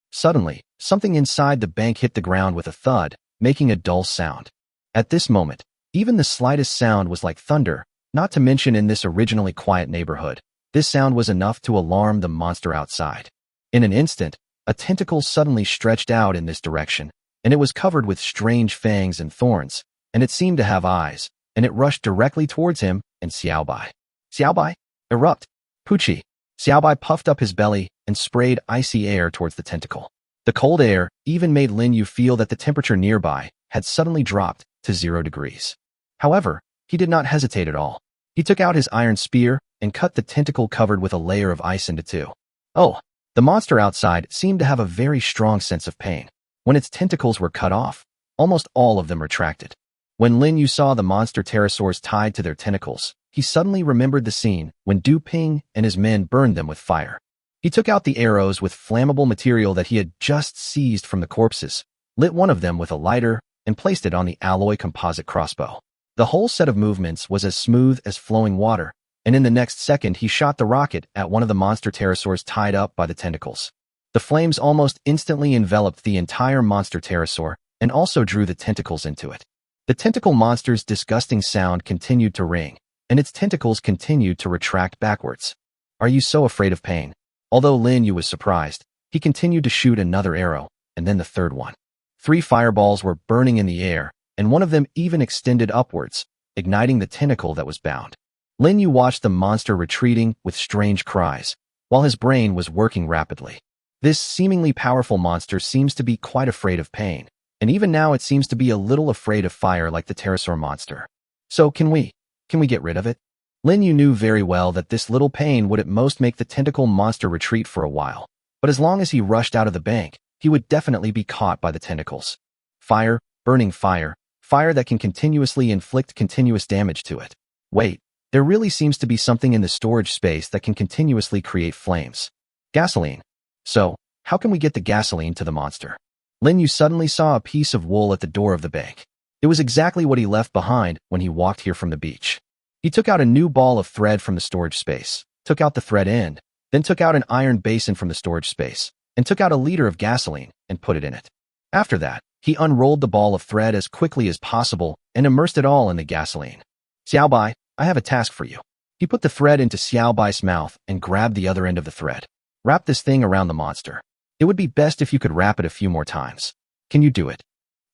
Suddenly, something inside the bank hit the ground with a thud, making a dull sound. At this moment, even the slightest sound was like thunder, not to mention in this originally quiet neighborhood. This sound was enough to alarm the monster outside. In an instant, a tentacle suddenly stretched out in this direction, and it was covered with strange fangs and thorns, and it seemed to have eyes, and it rushed directly towards him and Xiao Bai. Xiao Bai? Erupt! Poochie! Xiao Bai puffed up his belly and sprayed icy air towards the tentacle. The cold air even made Lin Yu feel that the temperature nearby had suddenly dropped to 0 degrees. However, he did not hesitate at all. He took out his iron spear and cut the tentacle covered with a layer of ice into two. Oh, the monster outside seemed to have a very strong sense of pain. When its tentacles were cut off, almost all of them retracted. When Lin Yu saw the monster pterosaurs tied to their tentacles, he suddenly remembered the scene when Du Ping and his men burned them with fire. He took out the arrows with flammable material that he had just seized from the corpses, lit one of them with a lighter, and placed it on the alloy composite crossbow. The whole set of movements was as smooth as flowing water, and in the next second he shot the rocket at one of the monster pterosaurs tied up by the tentacles. The flames almost instantly enveloped the entire monster pterosaur and also drew the tentacles into it. The tentacle monster's disgusting sound continued to ring, and its tentacles continued to retract backwards. Are you so afraid of pain? Although Lin Yu was surprised, he continued to shoot another arrow, and then the third one. 3 fireballs were burning in the air, and one of them even extended upwards, igniting the tentacle that was bound. Lin Yu watched the monster retreating with strange cries, while his brain was working rapidly. This seemingly powerful monster seems to be quite afraid of pain, and even now it seems to be a little afraid of fire like the pterosaur monster. So can we get rid of it? Lin Yu knew very well that this little pain would at most make the tentacle monster retreat for a while, but as long as he rushed out of the bank, he would definitely be caught by the tentacles. Fire, burning fire, fire that can continuously inflict continuous damage to it. Wait, there really seems to be something in the storage space that can continuously create flames. Gasoline. So, how can we get the gasoline to the monster? Lin Yu suddenly saw a piece of wool at the door of the bank. It was exactly what he left behind when he walked here from the beach. He took out a new ball of thread from the storage space, took out the thread end, then took out an iron basin from the storage space, and took out a liter of gasoline and put it in it. After that, he unrolled the ball of thread as quickly as possible and immersed it all in the gasoline. Xiao Bai, I have a task for you. He put the thread into Xiao Bai's mouth and grabbed the other end of the thread. Wrap this thing around the monster. It would be best if you could wrap it a few more times. Can you do it?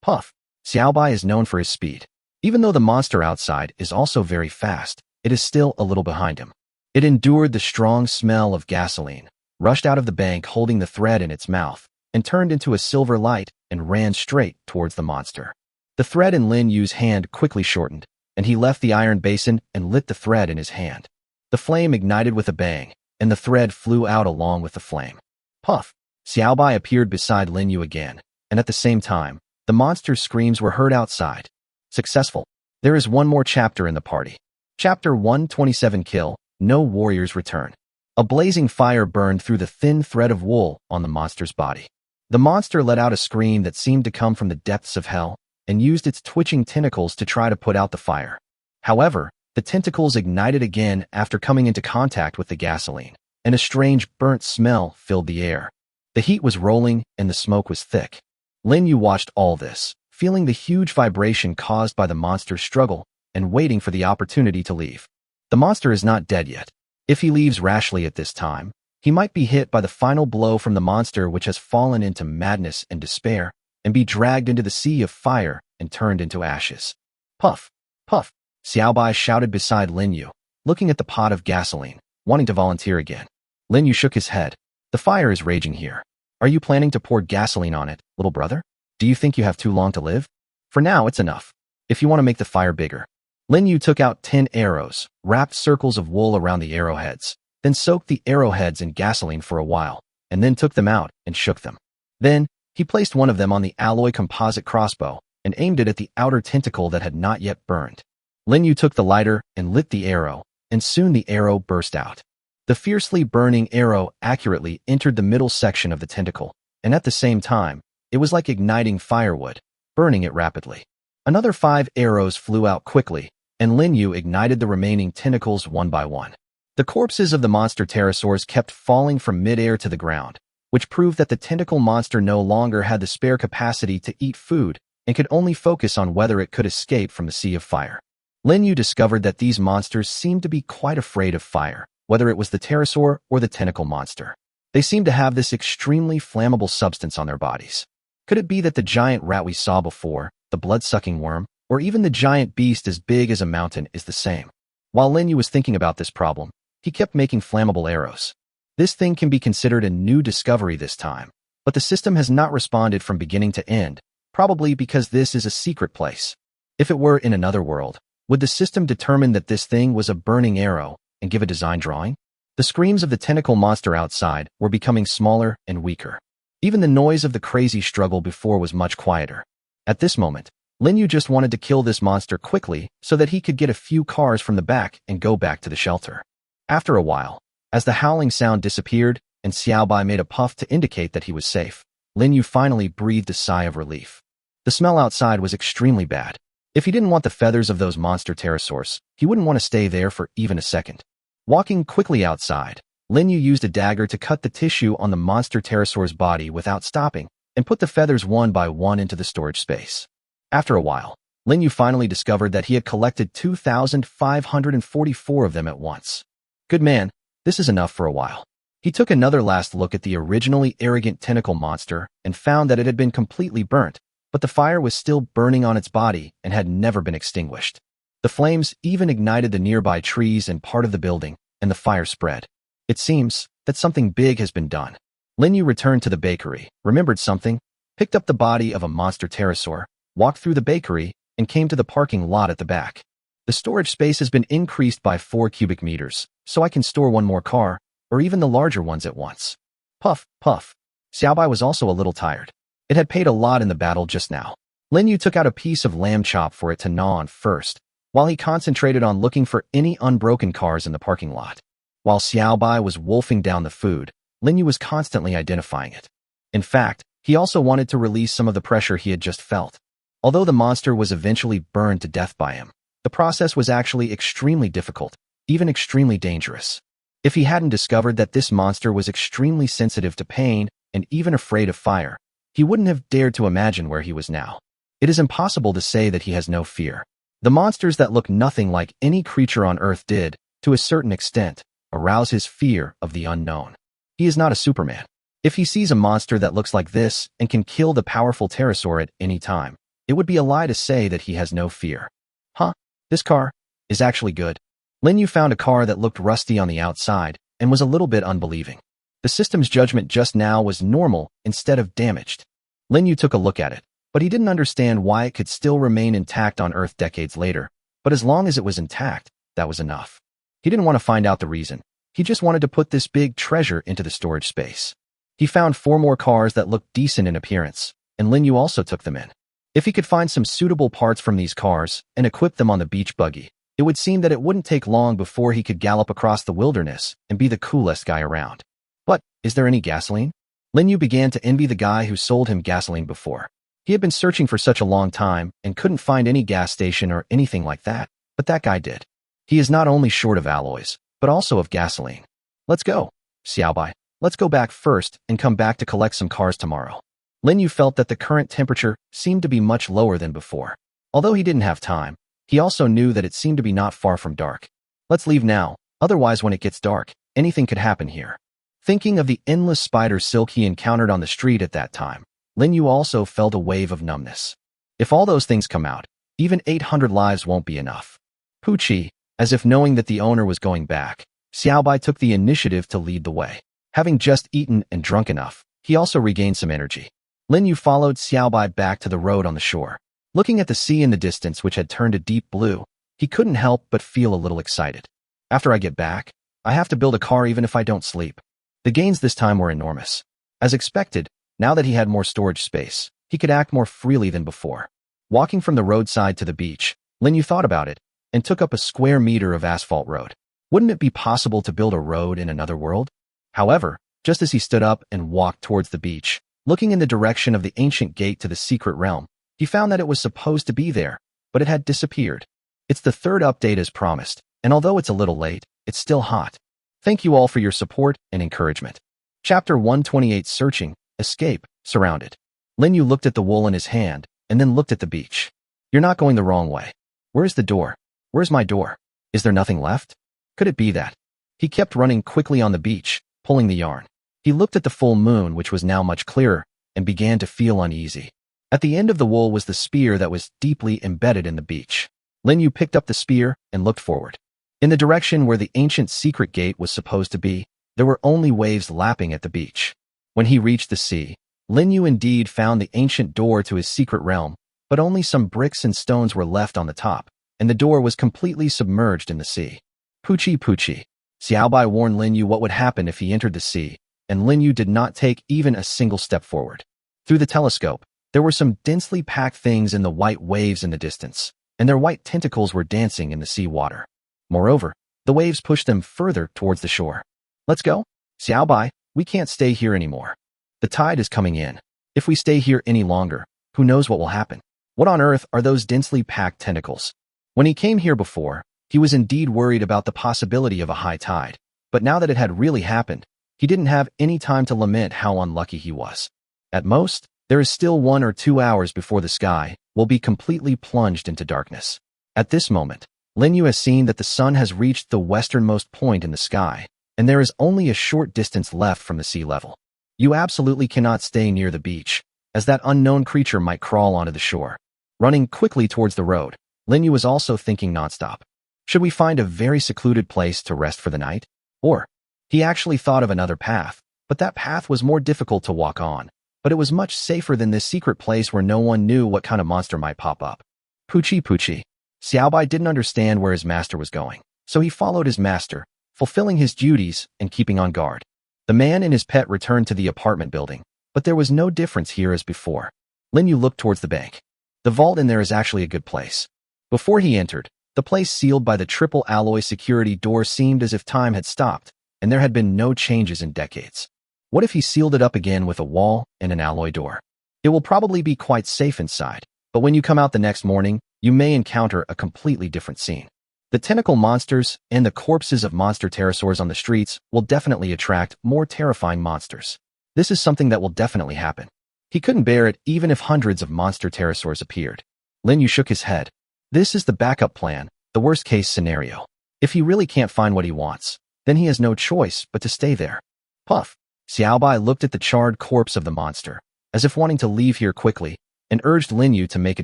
Puff. Xiaobai is known for his speed. Even though the monster outside is also very fast, it is still a little behind him. It endured the strong smell of gasoline, rushed out of the bank holding the thread in its mouth, and turned into a silver light and ran straight towards the monster. The thread in Lin Yu's hand quickly shortened, and he left the iron basin and lit the thread in his hand. The flame ignited with a bang, and the thread flew out along with the flame. Puff. Xiaobai appeared beside Lin Yu again, and at the same time, the monster's screams were heard outside. Successful. There is one more chapter in the party. Chapter 127 Kill, No Warriors Return. A blazing fire burned through the thin thread of wool on the monster's body. The monster let out a scream that seemed to come from the depths of hell, and used its twitching tentacles to try to put out the fire. However, the tentacles ignited again after coming into contact with the gasoline, and a strange burnt smell filled the air. The heat was rolling and the smoke was thick. Lin Yu watched all this, feeling the huge vibration caused by the monster's struggle and waiting for the opportunity to leave. The monster is not dead yet. If he leaves rashly at this time, he might be hit by the final blow from the monster, which has fallen into madness and despair, and be dragged into the sea of fire and turned into ashes. Puff. Puff. Xiaobai shouted beside Lin Yu, looking at the pot of gasoline, wanting to volunteer again. Lin Yu shook his head. The fire is raging here. Are you planning to pour gasoline on it, little brother? Do you think you have too long to live? For now, it's enough. If you want to make the fire bigger. Lin Yu took out 10 arrows, wrapped circles of wool around the arrowheads, then soaked the arrowheads in gasoline for a while, and then took them out and shook them. Then, he placed one of them on the alloy composite crossbow and aimed it at the outer tentacle that had not yet burned. Lin Yu took the lighter and lit the arrow, and soon the arrow burst out. The fiercely burning arrow accurately entered the middle section of the tentacle, and at the same time, it was like igniting firewood, burning it rapidly. Another 5 arrows flew out quickly, and Lin Yu ignited the remaining tentacles one by one. The corpses of the monster pterosaurs kept falling from midair to the ground, which proved that the tentacle monster no longer had the spare capacity to eat food and could only focus on whether it could escape from the sea of fire. Lin Yu discovered that these monsters seemed to be quite afraid of fire, whether it was the pterosaur or the tentacle monster. They seemed to have this extremely flammable substance on their bodies. Could it be that the giant rat we saw before, the blood-sucking worm, or even the giant beast as big as a mountain is the same? While Lin Yu was thinking about this problem, he kept making flammable arrows. This thing can be considered a new discovery this time, but the system has not responded from beginning to end, probably because this is a secret place. If it were in another world, would the system determine that this thing was a burning arrow and give a design drawing? The screams of the tentacle monster outside were becoming smaller and weaker. Even the noise of the crazy struggle before was much quieter. At this moment, Lin Yu just wanted to kill this monster quickly so that he could get a few cars from the back and go back to the shelter. After a while, as the howling sound disappeared and Xiaobai made a puff to indicate that he was safe, Lin Yu finally breathed a sigh of relief. The smell outside was extremely bad. If he didn't want the feathers of those monster pterosaurs, he wouldn't want to stay there for even a second. Walking quickly outside, Lin Yu used a dagger to cut the tissue on the monster pterosaur's body without stopping and put the feathers one by one into the storage space. After a while, Lin Yu finally discovered that he had collected 2,544 of them at once. Good man, this is enough for a while. He took another last look at the originally arrogant tentacle monster and found that it had been completely burnt, but the fire was still burning on its body and had never been extinguished. The flames even ignited the nearby trees and part of the building, and the fire spread. It seems that something big has been done. Lin Yu returned to the bakery, remembered something, picked up the body of a monster pterosaur, walked through the bakery, and came to the parking lot at the back. The storage space has been increased by 4 cubic meters, so I can store one more car, or even the larger ones at once. Puff, puff. Xiaobai was also a little tired. It had paid a lot in the battle just now. Lin Yu took out a piece of lamb chop for it to gnaw on first, while he concentrated on looking for any unbroken cars in the parking lot. While Xiaobai was wolfing down the food, Lin Yu was constantly identifying it. In fact, he also wanted to release some of the pressure he had just felt. Although the monster was eventually burned to death by him, the process was actually extremely difficult, even extremely dangerous. If he hadn't discovered that this monster was extremely sensitive to pain and even afraid of fire, he wouldn't have dared to imagine where he was now. It is impossible to say that he has no fear. The monsters that look nothing like any creature on Earth did, to a certain extent, arouse his fear of the unknown. He is not a Superman. If he sees a monster that looks like this and can kill the powerful pterosaur at any time, it would be a lie to say that he has no fear. Huh? This car is actually good. Lin Yu found a car that looked rusty on the outside and was a little bit unbelieving. The system's judgment just now was normal instead of damaged. Lin Yu took a look at it, but he didn't understand why it could still remain intact on Earth decades later. But as long as it was intact, that was enough. He didn't want to find out the reason. He just wanted to put this big treasure into the storage space. He found 4 more cars that looked decent in appearance, and Lin Yu also took them in. If he could find some suitable parts from these cars and equip them on the beach buggy, it would seem that it wouldn't take long before he could gallop across the wilderness and be the coolest guy around. But, is there any gasoline? Lin Yu began to envy the guy who sold him gasoline before. He had been searching for such a long time and couldn't find any gas station or anything like that, but that guy did. He is not only short of alloys, but also of gasoline. Let's go, Xiaobai. Let's go back first and come back to collect some cars tomorrow. Lin Yu felt that the current temperature seemed to be much lower than before. Although he didn't have time, he also knew that it seemed to be not far from dark. Let's leave now, otherwise when it gets dark, anything could happen here. Thinking of the endless spider silk he encountered on the street at that time, Lin Yu also felt a wave of numbness. If all those things come out, even 800 lives won't be enough. Pucci, as if knowing that the owner was going back, Xiaobai took the initiative to lead the way. Having just eaten and drunk enough, he also regained some energy. Lin Yu followed Xiaobai back to the road on the shore. Looking at the sea in the distance, which had turned a deep blue, he couldn't help but feel a little excited. After I get back, I have to build a car even if I don't sleep. The gains this time were enormous. As expected, now that he had more storage space, he could act more freely than before. Walking from the roadside to the beach, Lin Yu thought about it and took up a square meter of asphalt road. Wouldn't it be possible to build a road in another world? However, just as he stood up and walked towards the beach, looking in the direction of the ancient gate to the secret realm, he found that it was supposed to be there, but it had disappeared. It's the 3rd update as promised, and although it's a little late, it's still hot. Thank you all for your support and encouragement. Chapter 128 Searching, Escape, Surrounded. Lin Yu looked at the wool in his hand, and then looked at the beach. You're not going the wrong way. Where's the door? Where's my door? Is there nothing left? Could it be that? He kept running quickly on the beach, pulling the yarn. He looked at the full moon, which was now much clearer, and began to feel uneasy. At the end of the wool was the spear that was deeply embedded in the beach. Lin Yu picked up the spear and looked forward. In the direction where the ancient secret gate was supposed to be, there were only waves lapping at the beach. When he reached the sea, Lin Yu indeed found the ancient door to his secret realm, but only some bricks and stones were left on the top, and the door was completely submerged in the sea. Pucci Pucci. Xiaobai warned Lin Yu what would happen if he entered the sea, and Lin Yu did not take even a single step forward. Through the telescope, there were some densely packed things in the white waves in the distance, and their white tentacles were dancing in the sea water. Moreover, the waves pushed them further towards the shore. Let's go, Xiaobai. We can't stay here anymore. The tide is coming in. If we stay here any longer, who knows what will happen? What on earth are those densely packed tentacles? When he came here before, he was indeed worried about the possibility of a high tide, but now that it had really happened, he didn't have any time to lament how unlucky he was. At most, there is still 1 or 2 hours before the sky will be completely plunged into darkness. At this moment, Lin Yu has seen that the sun has reached the westernmost point in the sky, and there is only a short distance left from the sea level. You absolutely cannot stay near the beach, as that unknown creature might crawl onto the shore. Running quickly towards the road, Lin Yu was also thinking nonstop. Should we find a very secluded place to rest for the night? Or, he actually thought of another path, but that path was more difficult to walk on, but it was much safer than this secret place where no one knew what kind of monster might pop up. Pucci Pucci. Xiaobai didn't understand where his master was going, so he followed his master, fulfilling his duties and keeping on guard. The man and his pet returned to the apartment building, but there was no difference here as before. Lin Yu looked towards the bank. The vault in there is actually a good place. Before he entered, the place sealed by the triple alloy security door seemed as if time had stopped, and there had been no changes in decades. What if he sealed it up again with a wall and an alloy door? It will probably be quite safe inside, but when you come out the next morning, you may encounter a completely different scene. The tentacle monsters and the corpses of monster pterosaurs on the streets will definitely attract more terrifying monsters. This is something that will definitely happen. He couldn't bear it even if hundreds of monster pterosaurs appeared. Lin Yu shook his head. This is the backup plan, the worst-case scenario. If he really can't find what he wants, then he has no choice but to stay there. Puff. Xiaobai looked at the charred corpse of the monster, as if wanting to leave here quickly, and urged Lin Yu to make a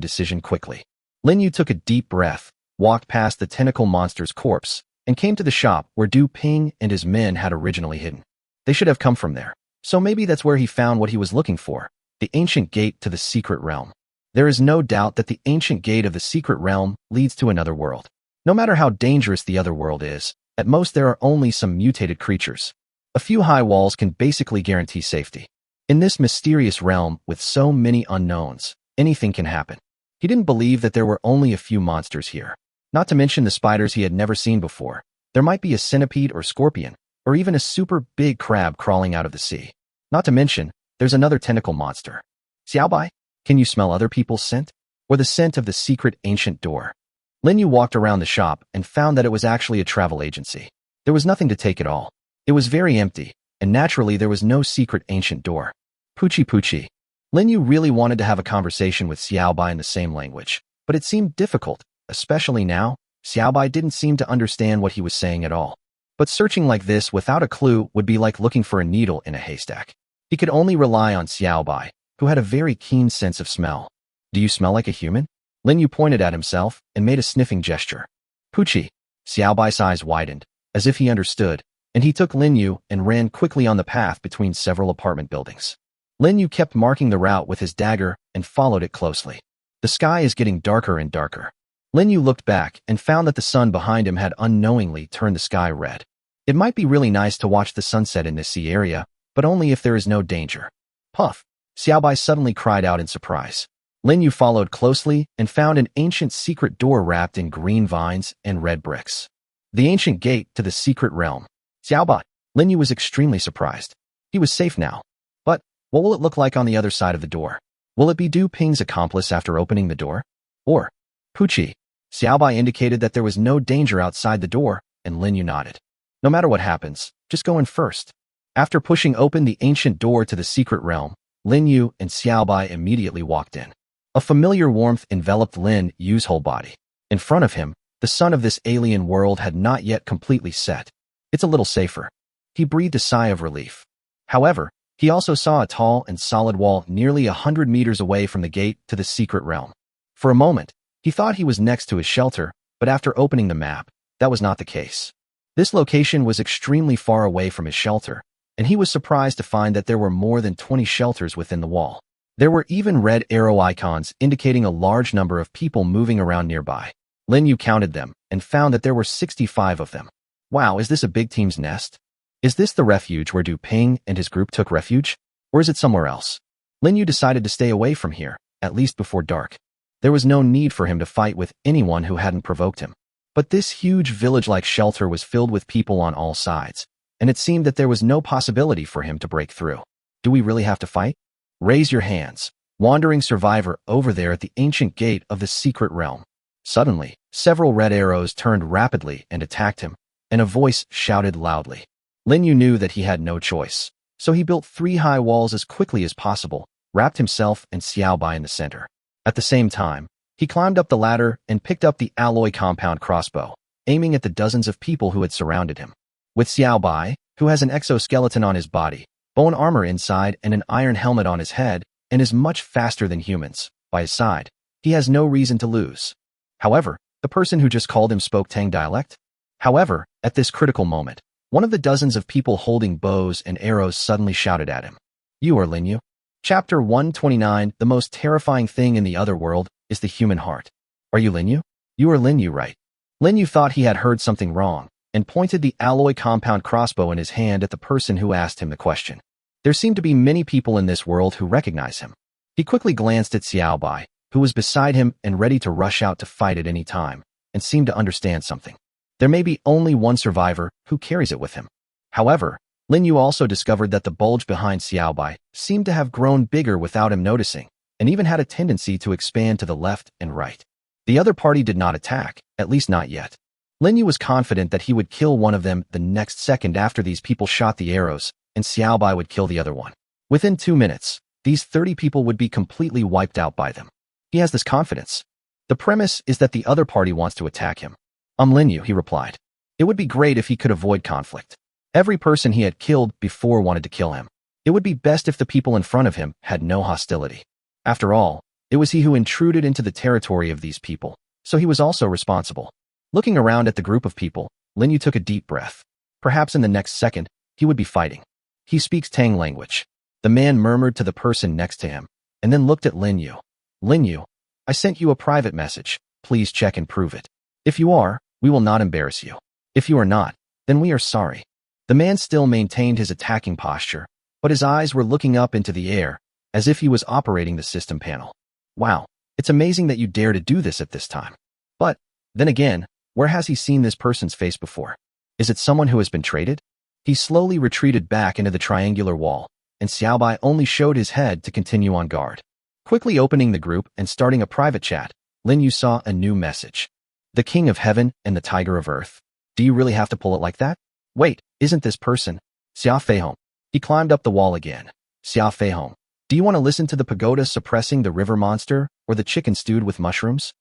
decision quickly. Lin Yu took a deep breath, walked past the tentacle monster's corpse, and came to the shop where Du Ping and his men had originally hidden. They should have come from there. So maybe that's where he found what he was looking for, the ancient gate to the secret realm. There is no doubt that the ancient gate of the secret realm leads to another world. No matter how dangerous the other world is, at most there are only some mutated creatures. A few high walls can basically guarantee safety. In this mysterious realm with so many unknowns, anything can happen. He didn't believe that there were only a few monsters here. Not to mention the spiders he had never seen before. There might be a centipede or scorpion, or even a super big crab crawling out of the sea. Not to mention, there's another tentacle monster. Xiaobai, can you smell other people's scent? Or the scent of the secret ancient door? Lin Yu walked around the shop and found that it was actually a travel agency. There was nothing to take at all. It was very empty, and naturally there was no secret ancient door. Poochie. Lin Yu really wanted to have a conversation with Xiaobai in the same language, but it seemed difficult, especially now. Xiaobai didn't seem to understand what he was saying at all. But searching like this without a clue would be like looking for a needle in a haystack. He could only rely on Xiaobai, who had a very keen sense of smell. Do you smell like a human? Lin Yu pointed at himself and made a sniffing gesture. Poochie. Xiaobai's eyes widened, as if he understood, and he took Lin Yu and ran quickly on the path between several apartment buildings. Lin Yu kept marking the route with his dagger and followed it closely. The sky is getting darker and darker. Lin Yu looked back and found that the sun behind him had unknowingly turned the sky red. It might be really nice to watch the sunset in this sea area, but only if there is no danger. Puff! Xiaobai suddenly cried out in surprise. Lin Yu followed closely and found an ancient secret door wrapped in green vines and red bricks. The ancient gate to the secret realm. Xiaobai! Lin Yu was extremely surprised. He was safe now. But what will it look like on the other side of the door? Will it be Du Ping's accomplice after opening the door? Or Poochie? Xiaobai indicated that there was no danger outside the door, and Lin Yu nodded. No matter what happens, just go in first. After pushing open the ancient door to the secret realm, Lin Yu and Xiaobai immediately walked in. A familiar warmth enveloped Lin Yu's whole body. In front of him, the sun of this alien world had not yet completely set. It's a little safer. He breathed a sigh of relief. However, he also saw a tall and solid wall nearly 100 meters away from the gate to the secret realm. For a moment, he thought he was next to his shelter, but after opening the map, that was not the case. This location was extremely far away from his shelter, and he was surprised to find that there were more than 20 shelters within the wall. There were even red arrow icons indicating a large number of people moving around nearby. Lin Yu counted them and found that there were 65 of them. Wow, is this a big team's nest? Is this the refuge where Du Ping and his group took refuge? Or is it somewhere else? Lin Yu decided to stay away from here, at least before dark. There was no need for him to fight with anyone who hadn't provoked him. But this huge village-like shelter was filled with people on all sides, and it seemed that there was no possibility for him to break through. Do we really have to fight? Raise your hands, wandering survivor over there at the ancient gate of the secret realm. Suddenly, several red arrows turned rapidly and attacked him, and a voice shouted loudly. Lin Yu knew that he had no choice, so he built 3 high walls as quickly as possible, wrapped himself and Xiaobai in the center. At the same time, he climbed up the ladder and picked up the alloy compound crossbow, aiming at the dozens of people who had surrounded him. With Xiaobai, who has an exoskeleton on his body, bone armor inside and an iron helmet on his head, and is much faster than humans, by his side, he has no reason to lose. However, the person who just called him spoke Tang dialect. However, at this critical moment, one of the dozens of people holding bows and arrows suddenly shouted at him. You are Lin Yu? Chapter 129, the most terrifying thing in the other world is the human heart. Are you Lin Yu? You are Lin Yu, right? Lin Yu thought he had heard something wrong, and pointed the alloy compound crossbow in his hand at the person who asked him the question. There seemed to be many people in this world who recognize him. He quickly glanced at Xiaobai, who was beside him and ready to rush out to fight at any time, and seemed to understand something. There may be only one survivor who carries it with him. However, Lin Yu also discovered that the bulge behind Xiaobai seemed to have grown bigger without him noticing, and even had a tendency to expand to the left and right. The other party did not attack, at least not yet. Lin Yu was confident that he would kill one of them the next second after these people shot the arrows, and Xiaobai would kill the other one. Within 2 minutes, these 30 people would be completely wiped out by them. He has this confidence. The premise is that the other party wants to attack him. Lin Yu, he replied. It would be great if he could avoid conflict. Every person he had killed before wanted to kill him. It would be best if the people in front of him had no hostility. After all, it was he who intruded into the territory of these people, so he was also responsible. Looking around at the group of people, Lin Yu took a deep breath. Perhaps in the next second, he would be fighting. He speaks Tang language. The man murmured to the person next to him, and then looked at Lin Yu. Lin Yu, I sent you a private message. Please check and prove it. If you are, we will not embarrass you. If you are not, then we are sorry. The man still maintained his attacking posture, but his eyes were looking up into the air, as if he was operating the system panel. Wow, it's amazing that you dare to do this at this time. But, then again, where has he seen this person's face before? Is it someone who has been traded? He slowly retreated back into the triangular wall, and Xiaobai only showed his head to continue on guard. Quickly opening the group and starting a private chat, Lin Yu saw a new message. The King of Heaven and the Tiger of Earth. Do you really have to pull it like that? Wait, isn't this person? Xia Feihong. He climbed up the wall again. Xia Feihong. Do you want to listen to the pagoda suppressing the river monster or the chicken stewed with mushrooms?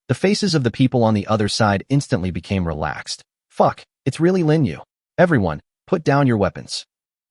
The faces of the people on the other side instantly became relaxed. Fuck, it's really Lin Yu. Everyone, put down your weapons.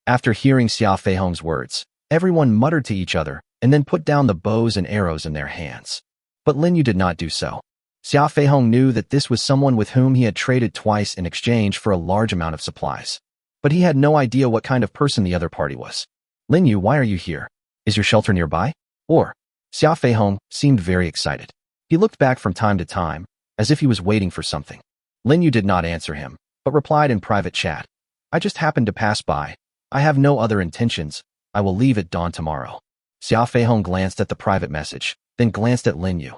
After hearing Xia Feihong's words, everyone muttered to each other and then put down the bows and arrows in their hands. But Lin Yu did not do so. Xia Feihong knew that this was someone with whom he had traded twice in exchange for a large amount of supplies. But he had no idea what kind of person the other party was. Lin Yu, why are you here? Is your shelter nearby? Or? Xia Feihong seemed very excited. He looked back from time to time, as if he was waiting for something. Lin Yu did not answer him, but replied in private chat. I just happened to pass by. I have no other intentions. I will leave at dawn tomorrow. Xia Feihong glanced at the private message, then glanced at Lin Yu.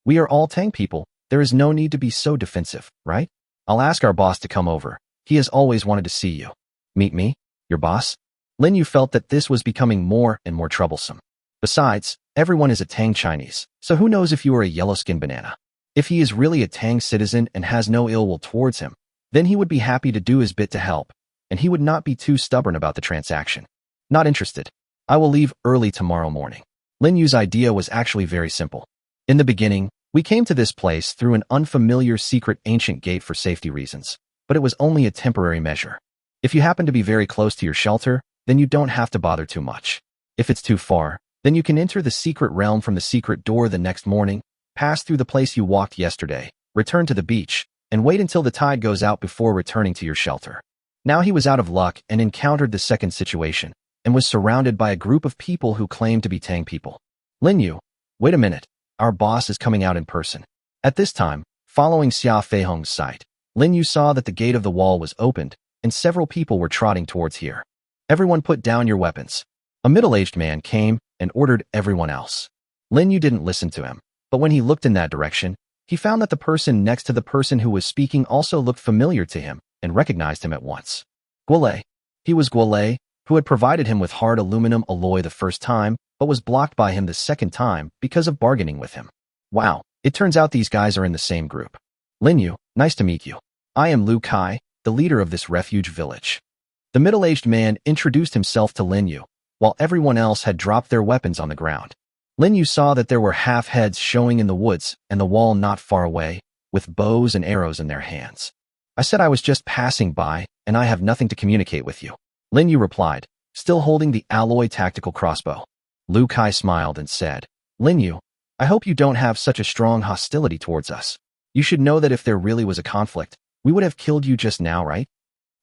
We are all Tang people. There is no need to be so defensive, right? I'll ask our boss to come over. He has always wanted to see you. Meet me? Your boss? Lin Yu felt that this was becoming more and more troublesome. Besides, everyone is a Tang Chinese, so who knows if you are a yellow-skinned banana. If he is really a Tang citizen and has no ill will towards him, then he would be happy to do his bit to help, and he would not be too stubborn about the transaction. Not interested. I will leave early tomorrow morning. Lin Yu's idea was actually very simple. In the beginning, we came to this place through an unfamiliar secret ancient gate for safety reasons, but it was only a temporary measure. If you happen to be very close to your shelter, then you don't have to bother too much. If it's too far, then you can enter the secret realm from the secret door the next morning, pass through the place you walked yesterday, return to the beach, and wait until the tide goes out before returning to your shelter. Now he was out of luck and encountered the second situation, and was surrounded by a group of people who claimed to be Tang people. Lin Yu, wait a minute, our boss is coming out in person. At this time, following Xia Feihong's sight, Lin Yu saw that the gate of the wall was opened, and several people were trotting towards here. Everyone put down your weapons. A middle-aged man came and ordered everyone else. Lin Yu didn't listen to him, but when he looked in that direction, he found that the person next to the person who was speaking also looked familiar to him and recognized him at once. Guolei. He was Guolei, who had provided him with hard aluminum alloy the first time, but was blocked by him the second time because of bargaining with him. Wow, it turns out these guys are in the same group. Lin Yu, nice to meet you. I am Lu Kai, the leader of this refuge village. The middle-aged man introduced himself to Lin Yu, while everyone else had dropped their weapons on the ground. Lin Yu saw that there were half-heads showing in the woods and the wall not far away, with bows and arrows in their hands. I said I was just passing by, and I have nothing to communicate with you. Lin Yu replied, still holding the alloy tactical crossbow. Lu Kai smiled and said, Lin Yu, I hope you don't have such a strong hostility towards us. You should know that if there really was a conflict, we would have killed you just now, right?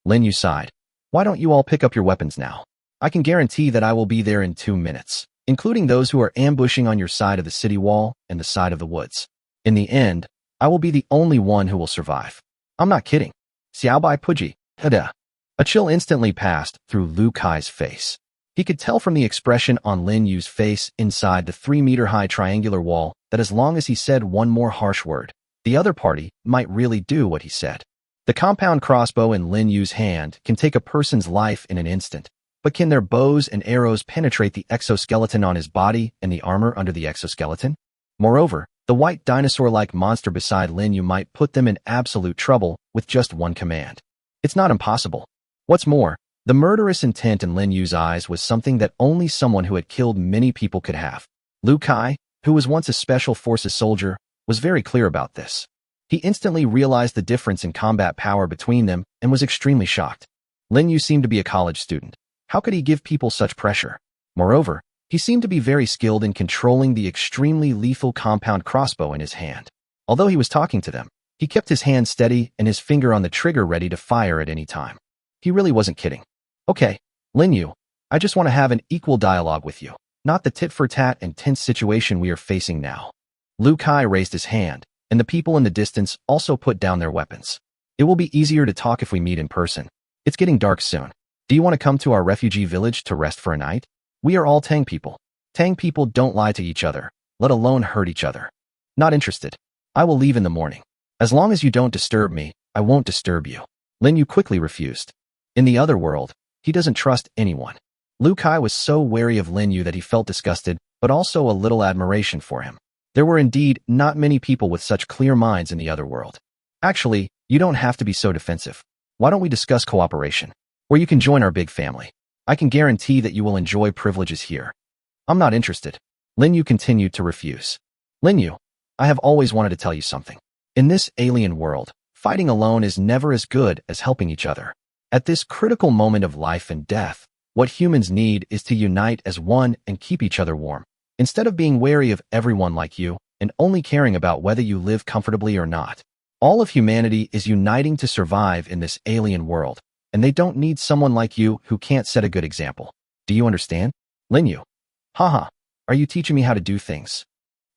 Lin Yu sighed. Why don't you all pick up your weapons now? I can guarantee that I will be there in 2 minutes, including those who are ambushing on your side of the city wall and the side of the woods. In the end, I will be the only one who will survive. I'm not kidding. Xiaobai Puji, hada. A chill instantly passed through Lu Kai's face. He could tell from the expression on Lin Yu's face inside the 3-meter-high triangular wall that as long as he said one more harsh word, the other party might really do what he said. The compound crossbow in Lin Yu's hand can take a person's life in an instant, but can their bows and arrows penetrate the exoskeleton on his body and the armor under the exoskeleton? Moreover, the white dinosaur-like monster beside Lin Yu might put them in absolute trouble with just one command. It's not impossible. What's more, the murderous intent in Lin Yu's eyes was something that only someone who had killed many people could have. Lu Kai, who was once a special forces soldier, was very clear about this. He instantly realized the difference in combat power between them and was extremely shocked. Lin Yu seemed to be a college student. How could he give people such pressure? Moreover, he seemed to be very skilled in controlling the extremely lethal compound crossbow in his hand. Although he was talking to them, he kept his hand steady and his finger on the trigger ready to fire at any time. He really wasn't kidding. Okay, Lin Yu, I just want to have an equal dialogue with you, not the tit-for-tat and tense situation we are facing now. Lu Kai raised his hand, and the people in the distance also put down their weapons. It will be easier to talk if we meet in person. It's getting dark soon. Do you want to come to our refugee village to rest for a night? We are all Tang people. Tang people don't lie to each other, let alone hurt each other. Not interested. I will leave in the morning. As long as you don't disturb me, I won't disturb you. Lin Yu quickly refused. In the other world, he doesn't trust anyone. Lu Kai was so wary of Lin Yu that he felt disgusted, but also a little admiration for him. There were indeed not many people with such clear minds in the other world. Actually, you don't have to be so defensive. Why don't we discuss cooperation? Where you can join our big family. I can guarantee that you will enjoy privileges here. I'm not interested. Lin Yu continued to refuse. Lin Yu, I have always wanted to tell you something. In this alien world, fighting alone is never as good as helping each other. At this critical moment of life and death, what humans need is to unite as one and keep each other warm. Instead of being wary of everyone like you and only caring about whether you live comfortably or not. All of humanity is uniting to survive in this alien world, and they don't need someone like you who can't set a good example. Do you understand? Lin Yu. Haha, are you teaching me how to do things?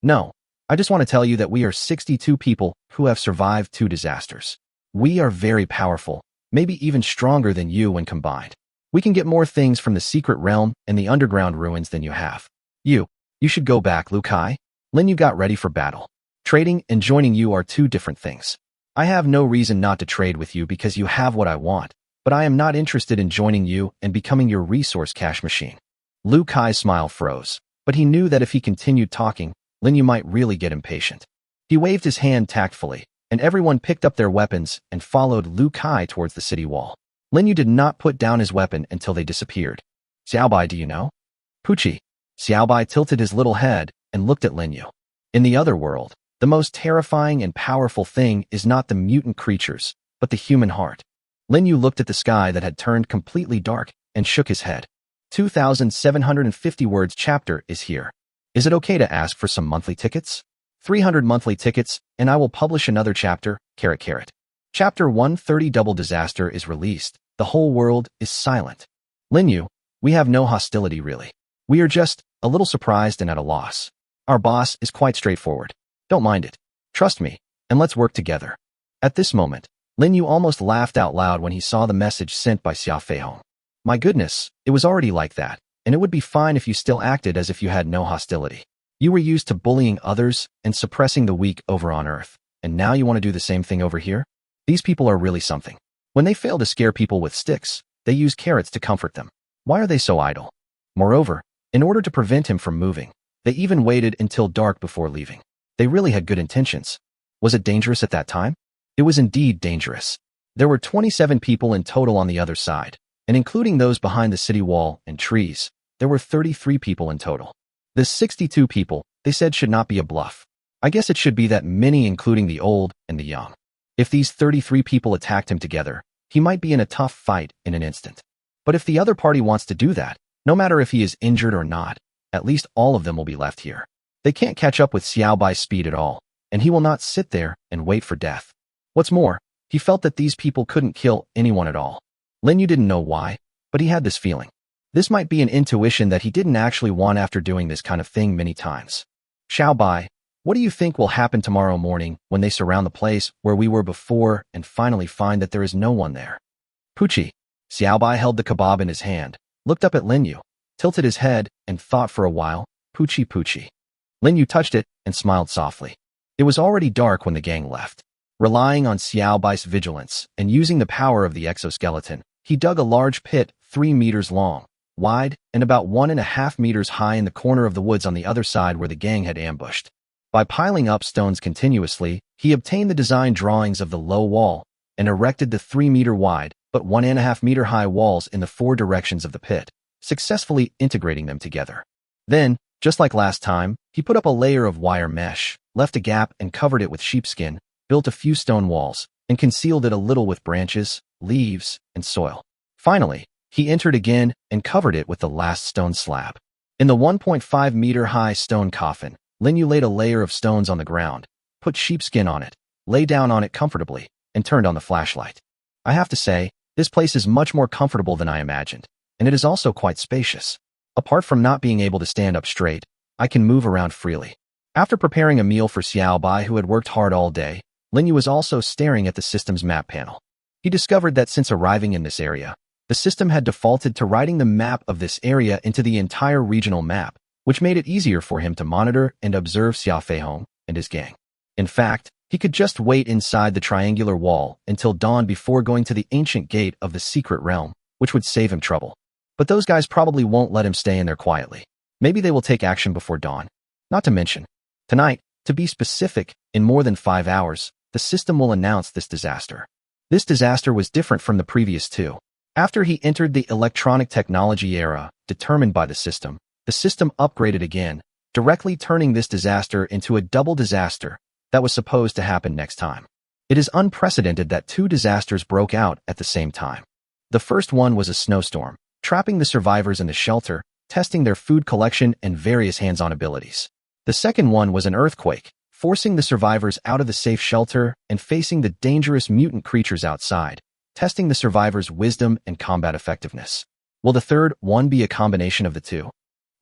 No, I just want to tell you that we are 62 people who have survived 2 disasters. We are very powerful, maybe even stronger than you when combined. We can get more things from the secret realm and the underground ruins than you have. You should go back, Lu Kai. Lin Yu got ready for battle. Trading and joining you are 2 different things. I have no reason not to trade with you because you have what I want, but I am not interested in joining you and becoming your resource cache machine. Lu Kai's smile froze, but he knew that if he continued talking, Lin Yu might really get impatient. He waved his hand tactfully, and everyone picked up their weapons and followed Lu Kai towards the city wall. Lin Yu did not put down his weapon until they disappeared. Xiaobai, do you know? Pucci. Xiaobai tilted his little head and looked at Lin Yu. In the other world, the most terrifying and powerful thing is not the mutant creatures, but the human heart. Lin Yu looked at the sky that had turned completely dark and shook his head. 2,750 words chapter is here. Is it okay to ask for some monthly tickets? 300 monthly tickets, and I will publish another chapter, caret caret. Chapter 130 Double Disaster is released. The whole world is silent. Lin Yu, we have no hostility really. We are just a little surprised and at a loss. Our boss is quite straightforward. Don't mind it. Trust me, and let's work together. At this moment, Lin Yu almost laughed out loud when he saw the message sent by Xia Feihong. My goodness, it was already like that, and it would be fine if you still acted as if you had no hostility. You were used to bullying others and suppressing the weak over on Earth, and now you want to do the same thing over here? These people are really something. When they fail to scare people with sticks, they use carrots to comfort them. Why are they so idle? Moreover, in order to prevent him from moving, they even waited until dark before leaving. They really had good intentions. Was it dangerous at that time? It was indeed dangerous. There were 27 people in total on the other side, and including those behind the city wall and trees, there were 33 people in total. The 62 people, they said, should not be a bluff. I guess it should be that many, including the old and the young. If these 33 people attacked him together, he might be in a tough fight in an instant. But if the other party wants to do that, no matter if he is injured or not, at least all of them will be left here. They can't catch up with Xiaobai's speed at all, and he will not sit there and wait for death. What's more, he felt that these people couldn't kill anyone at all. Lin Yu didn't know why, but he had this feeling. This might be an intuition that he didn't actually want after doing this kind of thing many times. Xiaobai, what do you think will happen tomorrow morning when they surround the place where we were before and finally find that there is no one there? Pucci. Xiaobai held the kebab in his hand, looked up at Lin Yu, tilted his head, and thought for a while. Pucci Pucci. Lin Yu touched it and smiled softly. It was already dark when the gang left. Relying on Xiaobai's vigilance and using the power of the exoskeleton, he dug a large pit 3 meters long, wide, and about 1.5 meters high in the corner of the woods on the other side where the gang had ambushed. By piling up stones continuously, he obtained the design drawings of the low wall and erected the 3-meter wide but 1.5-meter high walls in the 4 directions of the pit, successfully integrating them together. Then, just like last time, he put up a layer of wire mesh, left a gap and covered it with sheepskin, built a few stone walls, and concealed it a little with branches, leaves, and soil. Finally, he entered again and covered it with the last stone slab. In the 1.5-meter-high stone coffin, Linyu laid a layer of stones on the ground, put sheepskin on it, lay down on it comfortably, and turned on the flashlight. I have to say, this place is much more comfortable than I imagined, and it is also quite spacious. Apart from not being able to stand up straight, I can move around freely. After preparing a meal for Xiaobai, who had worked hard all day, Linyu was also staring at the system's map panel. He discovered that since arriving in this area, the system had defaulted to writing the map of this area into the entire regional map, which made it easier for him to monitor and observe Xia Feihong and his gang. In fact, he could just wait inside the triangular wall until dawn before going to the ancient gate of the secret realm, which would save him trouble. But those guys probably won't let him stay in there quietly. Maybe they will take action before dawn. Not to mention, tonight, to be specific, in more than 5 hours, the system will announce this disaster. This disaster was different from the previous two. After he entered the electronic technology era, determined by the system upgraded again, directly turning this disaster into a double disaster that was supposed to happen next time. It is unprecedented that two disasters broke out at the same time. The first one was a snowstorm, trapping the survivors in the shelter, testing their food collection and various hands-on abilities. The second one was an earthquake, forcing the survivors out of the safe shelter and facing the dangerous mutant creatures outside, testing the survivors' wisdom and combat effectiveness. Will the third one be a combination of the two?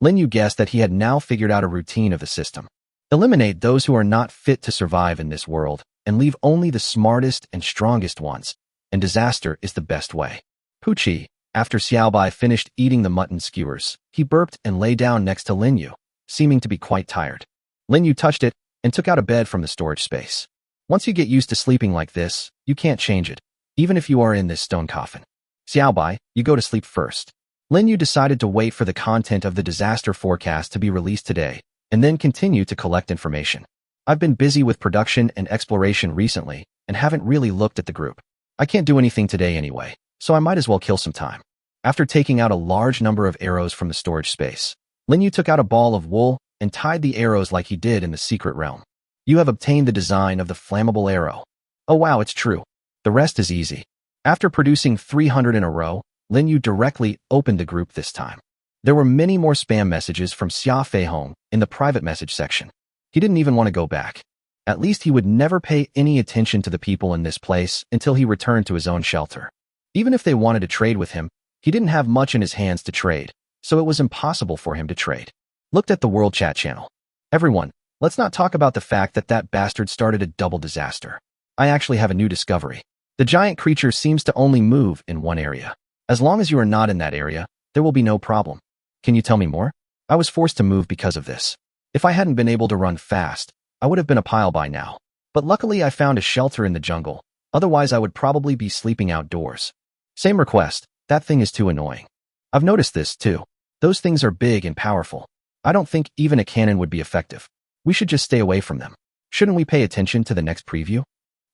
Linyu guessed that he had now figured out a routine of the system. Eliminate those who are not fit to survive in this world, and leave only the smartest and strongest ones, and disaster is the best way. Puchi, after Xiaobai finished eating the mutton skewers, he burped and lay down next to Linyu, seeming to be quite tired. Linyu touched it and took out a bed from the storage space. Once you get used to sleeping like this, you can't change it, even if you are in this stone coffin. Xiaobai, you go to sleep first. Linyu decided to wait for the content of the disaster forecast to be released today, and then continue to collect information. I've been busy with production and exploration recently, and haven't really looked at the group. I can't do anything today anyway, so I might as well kill some time. After taking out a large number of arrows from the storage space, Linyu took out a ball of wool and tied the arrows like he did in the secret realm. You have obtained the design of the flammable arrow. Oh wow, it's true. The rest is easy. After producing 300 in a row, Linyu directly opened the group this time. There were many more spam messages from Xia Feihong in the private message section. He didn't even want to go back. At least he would never pay any attention to the people in this place until he returned to his own shelter. Even if they wanted to trade with him, he didn't have much in his hands to trade, so it was impossible for him to trade. Looked at the world chat channel. Everyone, let's not talk about the fact that that bastard started a double disaster. I actually have a new discovery. The giant creature seems to only move in one area. As long as you are not in that area, there will be no problem. Can you tell me more? I was forced to move because of this. If I hadn't been able to run fast, I would have been a pile by now. But luckily I found a shelter in the jungle, otherwise I would probably be sleeping outdoors. Same request, that thing is too annoying. I've noticed this too. Those things are big and powerful. I don't think even a cannon would be effective. We should just stay away from them. Shouldn't we pay attention to the next preview?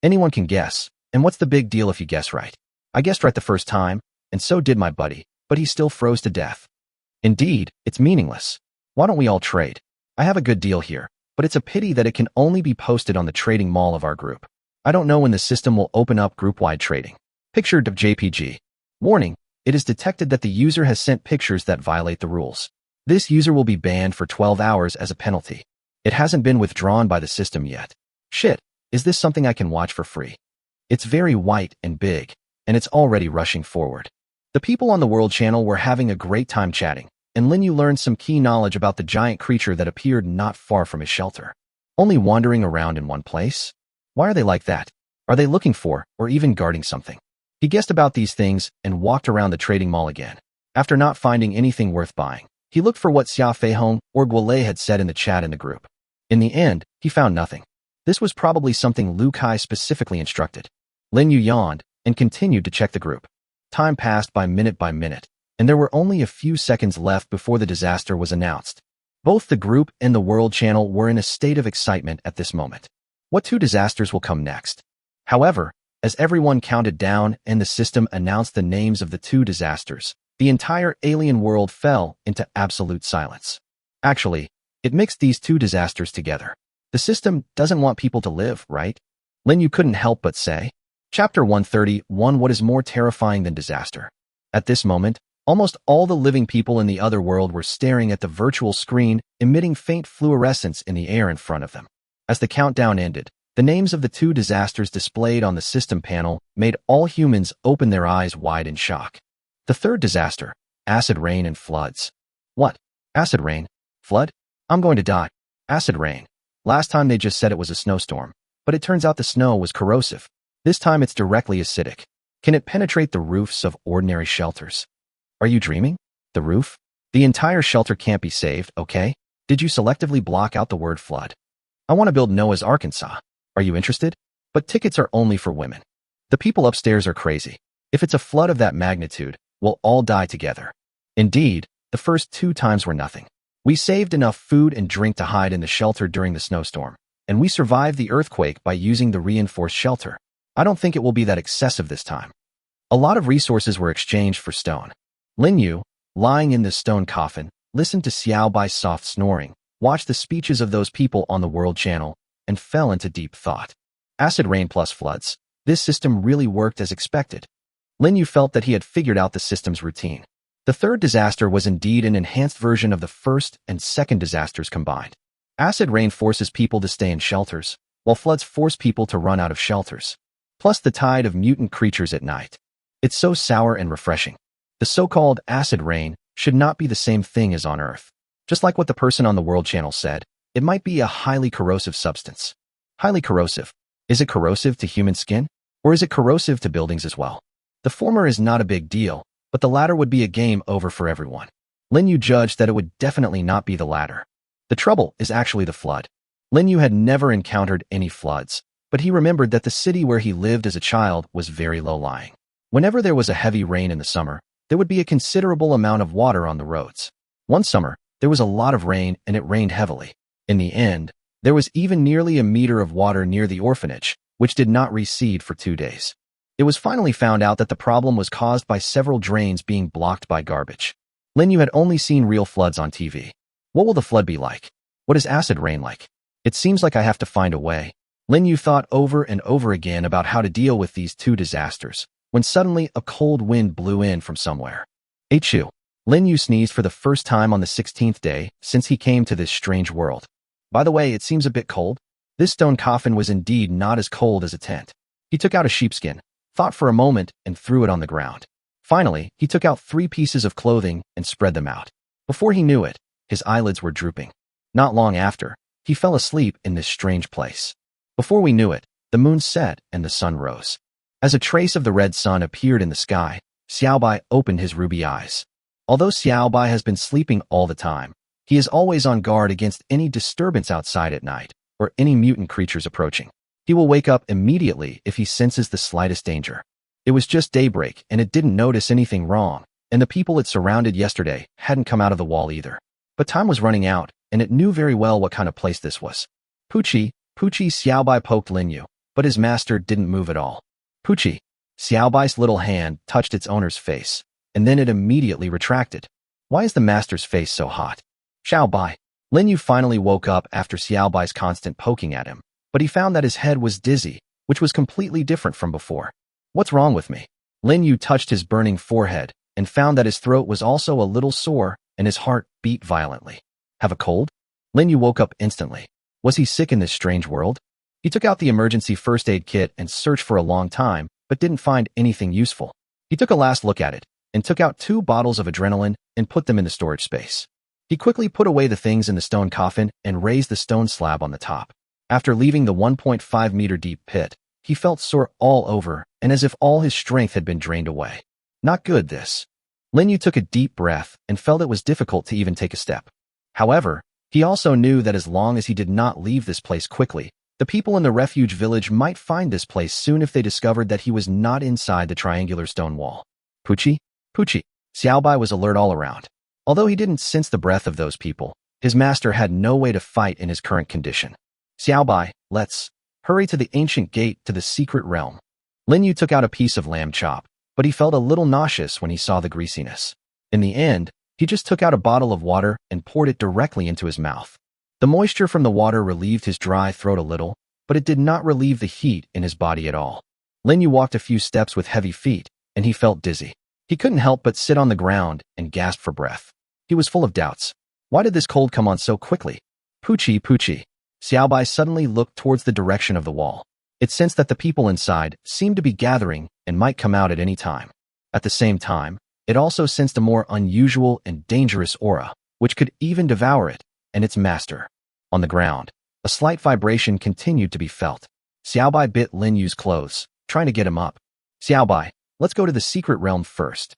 Anyone can guess, and what's the big deal if you guess right? I guessed right the first time, and so did my buddy, but he still froze to death. Indeed, it's meaningless. Why don't we all trade? I have a good deal here, but it's a pity that it can only be posted on the trading mall of our group. I don't know when the system will open up group-wide trading. Picture of JPG. Warning, it is detected that the user has sent pictures that violate the rules. This user will be banned for 12 hours as a penalty. It hasn't been withdrawn by the system yet. Shit, is this something I can watch for free? It's very white and big, and it's already rushing forward. The people on the World Channel were having a great time chatting, and Linyu learned some key knowledge about the giant creature that appeared not far from his shelter. Only wandering around in one place? Why are they like that? Are they looking for, or even guarding something? He guessed about these things and walked around the trading mall again. After not finding anything worth buying, he looked for what Xia Feihong or Guolei had said in the chat in the group. In the end, he found nothing. This was probably something Lu Kai specifically instructed. Linyu yawned and continued to check the group. Time passed by minute, and there were only a few seconds left before the disaster was announced. Both the group and the World Channel were in a state of excitement at this moment. What two disasters will come next? However, as everyone counted down and the system announced the names of the two disasters, the entire alien world fell into absolute silence. Actually, it mixed these two disasters together. The system doesn't want people to live, right? Linyu couldn't help but say. Chapter 131. What is more terrifying than disaster? At this moment, almost all the living people in the other world were staring at the virtual screen, emitting faint fluorescence in the air in front of them. As the countdown ended, the names of the two disasters displayed on the system panel made all humans open their eyes wide in shock. The third disaster, acid rain and floods. What? Acid rain? Flood? I'm going to die. Acid rain. Last time they just said it was a snowstorm, but it turns out the snow was corrosive. This time it's directly acidic. Can it penetrate the roofs of ordinary shelters? Are you dreaming? The roof? The entire shelter can't be saved, okay? Did you selectively block out the word flood? I want to build Noah's Arkansas. Are you interested? But tickets are only for women. The people upstairs are crazy. If it's a flood of that magnitude, we'll all die together. Indeed, the first 2 times were nothing. We saved enough food and drink to hide in the shelter during the snowstorm, and we survived the earthquake by using the reinforced shelter. I don't think it will be that excessive this time. A lot of resources were exchanged for stone. Lin Yu, lying in the stone coffin, listened to Xiao Bai's soft snoring, watched the speeches of those people on the World Channel, and fell into deep thought. Acid rain plus floods. This system really worked as expected. Lin Yu felt that he had figured out the system's routine. The third disaster was indeed an enhanced version of the first and second disasters combined. Acid rain forces people to stay in shelters, while floods force people to run out of shelters. Plus the tide of mutant creatures at night. It's so sour and refreshing. The so-called acid rain should not be the same thing as on Earth. Just like what the person on the World Channel said, it might be a highly corrosive substance. Highly corrosive. Is it corrosive to human skin? Or is it corrosive to buildings as well? The former is not a big deal, but the latter would be a game over for everyone. Lin Yu judged that it would definitely not be the latter. The trouble is actually the flood. Lin Yu had never encountered any floods, but he remembered that the city where he lived as a child was very low-lying. Whenever there was a heavy rain in the summer, there would be a considerable amount of water on the roads. One summer, there was a lot of rain and it rained heavily. In the end, there was even nearly a meter of water near the orphanage, which did not recede for 2 days. It was finally found out that the problem was caused by several drains being blocked by garbage. Lin Yu had only seen real floods on TV. What will the flood be like? What is acid rain like? It seems like I have to find a way. Lin Yu thought over and over again about how to deal with these 2 disasters, when suddenly a cold wind blew in from somewhere. Achoo! Lin Yu sneezed for the first time on the 16th day since he came to this strange world. By the way, it seems a bit cold. This stone coffin was indeed not as cold as a tent. He took out a sheepskin, thought for a moment, and threw it on the ground. Finally, he took out 3 pieces of clothing and spread them out. Before he knew it, his eyelids were drooping. Not long after, he fell asleep in this strange place. Before we knew it, the moon set and the sun rose. As a trace of the red sun appeared in the sky, Xiao Bai opened his ruby eyes. Although Xiao Bai has been sleeping all the time, he is always on guard against any disturbance outside at night or any mutant creatures approaching. He will wake up immediately if he senses the slightest danger. It was just daybreak and it didn't notice anything wrong, and the people it surrounded yesterday hadn't come out of the wall either. But time was running out, and it knew very well what kind of place this was. Pucci, Xiao Bai poked Lin Yu, but his master didn't move at all. Pucci, Xiao Bai's little hand touched its owner's face, and then it immediately retracted. Why is the master's face so hot? Xiao Bai. Lin Yu finally woke up after Xiao Bai's constant poking at him, but he found that his head was dizzy, which was completely different from before. What's wrong with me? Lin Yu touched his burning forehead and found that his throat was also a little sore and his heart beat violently. Have a cold? Lin Yu woke up instantly. Was he sick in this strange world? He took out the emergency first aid kit and searched for a long time, but didn't find anything useful. He took a last look at it and took out 2 bottles of adrenaline and put them in the storage space. He quickly put away the things in the stone coffin and raised the stone slab on the top. After leaving the 1.5 meter deep pit, he felt sore all over and as if all his strength had been drained away. Not good, this. Lin Yu took a deep breath and felt it was difficult to even take a step. However, he also knew that as long as he did not leave this place quickly, the people in the refuge village might find this place soon if they discovered that he was not inside the triangular stone wall. Pucci? Xiao Bai was alert all around. Although he didn't sense the breath of those people, his master had no way to fight in his current condition. Xiao Bai, let's hurry to the ancient gate to the secret realm. Lin Yu took out a piece of lamb chop, but he felt a little nauseous when he saw the greasiness. In the end, he just took out a bottle of water and poured it directly into his mouth. The moisture from the water relieved his dry throat a little, but it did not relieve the heat in his body at all. Lin Yu walked a few steps with heavy feet, and he felt dizzy. He couldn't help but sit on the ground and gasp for breath. He was full of doubts. Why did this cold come on so quickly? Poochie, Poochie. Xiaobai suddenly looked towards the direction of the wall. It sensed that the people inside seemed to be gathering and might come out at any time. At the same time, it also sensed a more unusual and dangerous aura, which could even devour it and its master. On the ground, a slight vibration continued to be felt. Xiaobai bit Lin Yu's clothes, trying to get him up. Xiaobai, let's go to the secret realm first.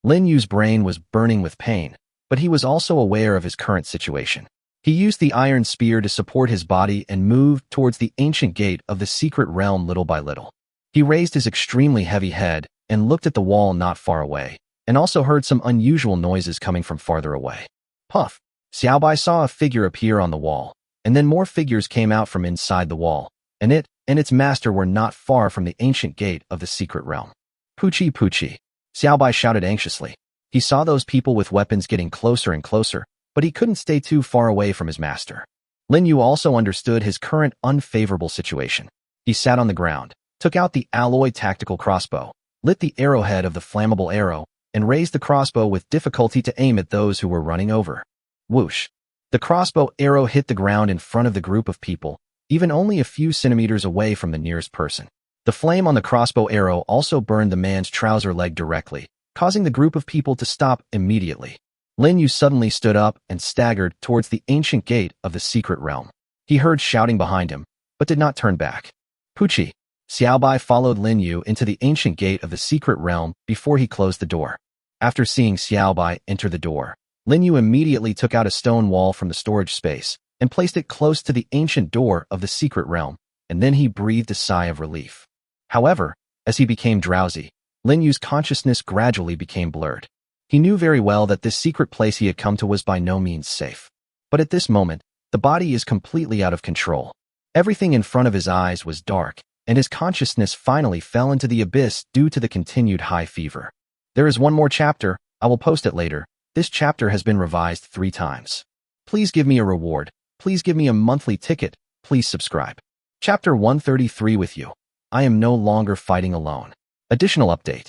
Lin Yu's brain was burning with pain, but he was also aware of his current situation. He used the iron spear to support his body and moved towards the ancient gate of the secret realm little by little. He raised his extremely heavy head and looked at the wall not far away, and also heard some unusual noises coming from farther away. Puff! Xiaobai saw a figure appear on the wall, and then more figures came out from inside the wall, and it and its master were not far from the ancient gate of the secret realm. Poochie, Poochie! Xiaobai shouted anxiously. He saw those people with weapons getting closer and closer, but he couldn't stay too far away from his master. Lin Yu also understood his current unfavorable situation. He sat on the ground, took out the alloy tactical crossbow, lit the arrowhead of the flammable arrow, and raised the crossbow with difficulty to aim at those who were running over. Whoosh! The crossbow arrow hit the ground in front of the group of people, even only a few centimeters away from the nearest person. The flame on the crossbow arrow also burned the man's trouser leg directly, causing the group of people to stop immediately. Lin Yu suddenly stood up and staggered towards the ancient gate of the secret realm. He heard shouting behind him, but did not turn back. Poochie! Xiaobai followed Lin Yu into the ancient gate of the secret realm before he closed the door. After seeing Xiaobai enter the door, Lin Yu immediately took out a stone wall from the storage space and placed it close to the ancient door of the secret realm, and then he breathed a sigh of relief. However, as he became drowsy, Lin Yu's consciousness gradually became blurred. He knew very well that this secret place he had come to was by no means safe. But at this moment, the body is completely out of control. Everything in front of his eyes was dark, and his consciousness finally fell into the abyss due to the continued high fever. There is one more chapter, I will post it later. This chapter has been revised 3 times. Please give me a reward, please give me a monthly ticket, please subscribe. Chapter 133 with you. I am no longer fighting alone. Additional update.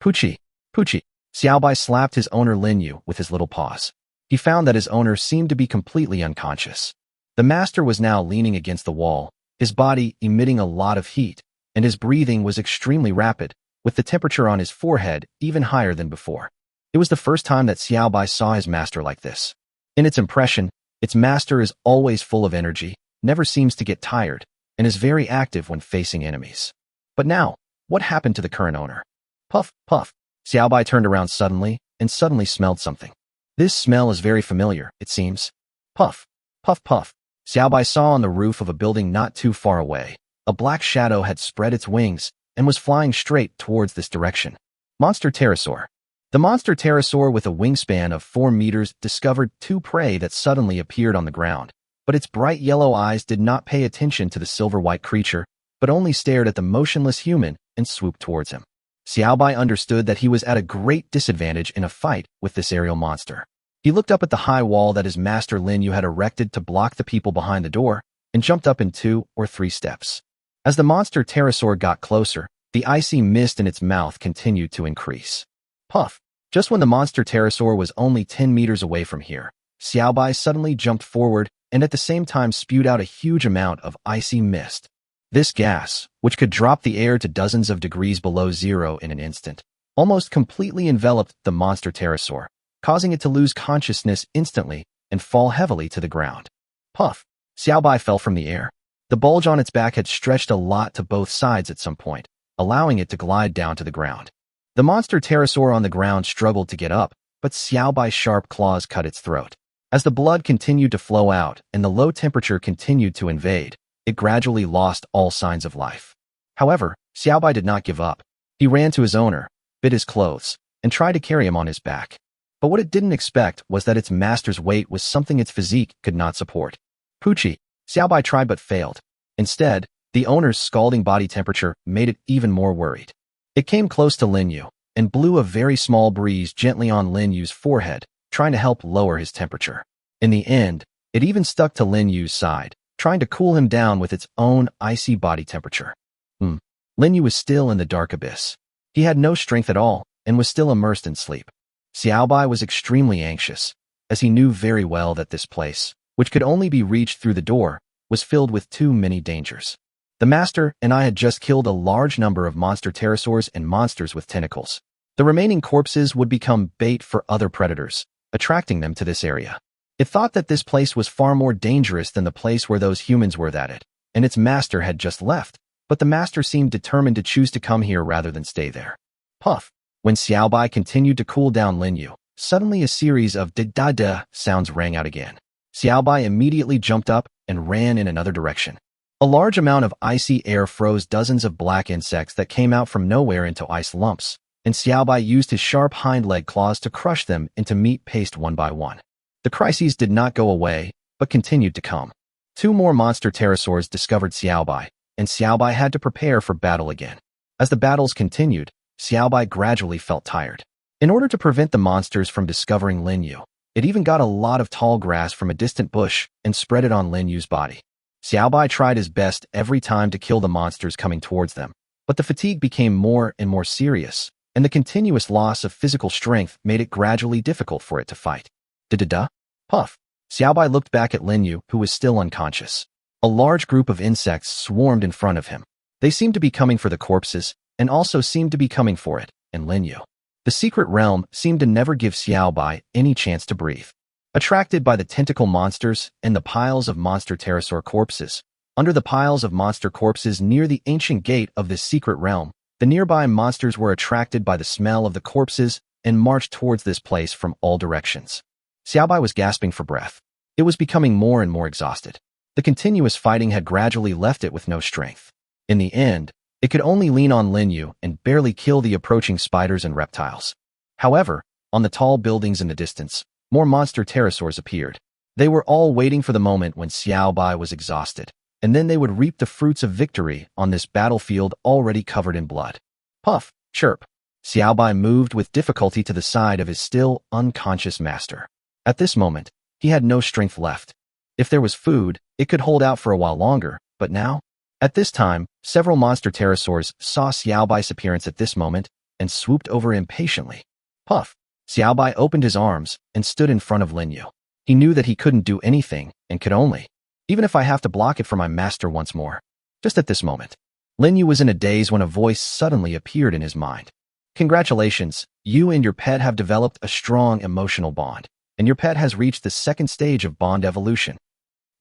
Poochie, Poochie. Xiaobai slapped his owner Lin Yu with his little paws. He found that his owner seemed to be completely unconscious. The master was now leaning against the wall, his body emitting a lot of heat, and his breathing was extremely rapid, with the temperature on his forehead even higher than before. It was the first time that Xiaobai saw his master like this. In its impression, its master is always full of energy, never seems to get tired, and is very active when facing enemies. But now, what happened to the current owner? Puff, puff. Xiaobai turned around suddenly and suddenly smelled something. This smell is very familiar, it seems. Puff, puff, puff. Xiaobai saw on the roof of a building not too far away. A black shadow had spread its wings and was flying straight towards this direction. Monster pterosaur. The monster pterosaur with a wingspan of 4 meters discovered 2 prey that suddenly appeared on the ground, but its bright yellow eyes did not pay attention to the silver-white creature, but only stared at the motionless human and swooped towards him. Xiaobai understood that he was at a great disadvantage in a fight with this aerial monster. He looked up at the high wall that his master Lin Yu had erected to block the people behind the door and jumped up in 2 or 3 steps. As the monster pterosaur got closer, the icy mist in its mouth continued to increase. Puff! Just when the monster pterosaur was only 10 meters away from here, Xiaobai suddenly jumped forward and at the same time spewed out a huge amount of icy mist. This gas, which could drop the air to dozens of degrees below zero in an instant, almost completely enveloped the monster pterosaur, causing it to lose consciousness instantly and fall heavily to the ground. Puff! Xiaobai fell from the air. The bulge on its back had stretched a lot to both sides at some point, allowing it to glide down to the ground. The monster pterosaur on the ground struggled to get up, but Xiaobai's sharp claws cut its throat. As the blood continued to flow out and the low temperature continued to invade, it gradually lost all signs of life. However, Xiaobai did not give up. He ran to his owner, bit his clothes, and tried to carry him on his back. But what it didn't expect was that its master's weight was something its physique could not support. Poochie! Xiaobai tried but failed. Instead, the owner's scalding body temperature made it even more worried. It came close to Lin Yu and blew a very small breeze gently on Lin Yu's forehead, trying to help lower his temperature. In the end, it even stuck to Lin Yu's side, trying to cool him down with its own icy body temperature. Lin Yu was still in the dark abyss. He had no strength at all, and was still immersed in sleep. Xiaobai was extremely anxious, as he knew very well that this place, which could only be reached through the door, was filled with too many dangers. The master and I had just killed a large number of monster pterosaurs and monsters with tentacles. The remaining corpses would become bait for other predators, attracting them to this area. It thought that this place was far more dangerous than the place where those humans were thatched, and its master had just left, but the master seemed determined to choose to come here rather than stay there. Puff. When Xiaobai continued to cool down Linyu, suddenly a series of da-da-da sounds rang out again. Xiaobai immediately jumped up and ran in another direction. A large amount of icy air froze dozens of black insects that came out from nowhere into ice lumps, and Xiaobai used his sharp hind leg claws to crush them into meat paste one by one. The crises did not go away, but continued to come. 2 more monster pterosaurs discovered Xiaobai, and Xiaobai had to prepare for battle again. As the battles continued, Xiaobai gradually felt tired. In order to prevent the monsters from discovering Linyu, it even got a lot of tall grass from a distant bush and spread it on Linyu's body. Xiaobai tried his best every time to kill the monsters coming towards them, but the fatigue became more and more serious, and the continuous loss of physical strength made it gradually difficult for it to fight. Da-da-da. Puff. Xiaobai looked back at Linyu, who was still unconscious. A large group of insects swarmed in front of him. They seemed to be coming for the corpses, and also seemed to be coming for it, and Linyu. The secret realm seemed to never give Xiaobai any chance to breathe. Attracted by the tentacle monsters and the piles of monster pterosaur corpses, under the piles of monster corpses near the ancient gate of this secret realm, the nearby monsters were attracted by the smell of the corpses and marched towards this place from all directions. Xiaobai was gasping for breath. It was becoming more and more exhausted. The continuous fighting had gradually left it with no strength. In the end, it could only lean on Linyu and barely kill the approaching spiders and reptiles. However, on the tall buildings in the distance, more monster pterosaurs appeared. They were all waiting for the moment when Xiaobai was exhausted, and then they would reap the fruits of victory on this battlefield already covered in blood. Puff, chirp. Xiaobai moved with difficulty to the side of his still unconscious master. At this moment, he had no strength left. If there was food, it could hold out for a while longer, but now? At this time, several monster pterosaurs saw Xiaobai's appearance at this moment and swooped over impatiently. Puff. Xiaobai opened his arms and stood in front of Linyu. He knew that he couldn't do anything and could only, even if I have to block it for my master once more. Just at this moment, Linyu was in a daze when a voice suddenly appeared in his mind. Congratulations, you and your pet have developed a strong emotional bond, and your pet has reached the 2nd stage of bond evolution.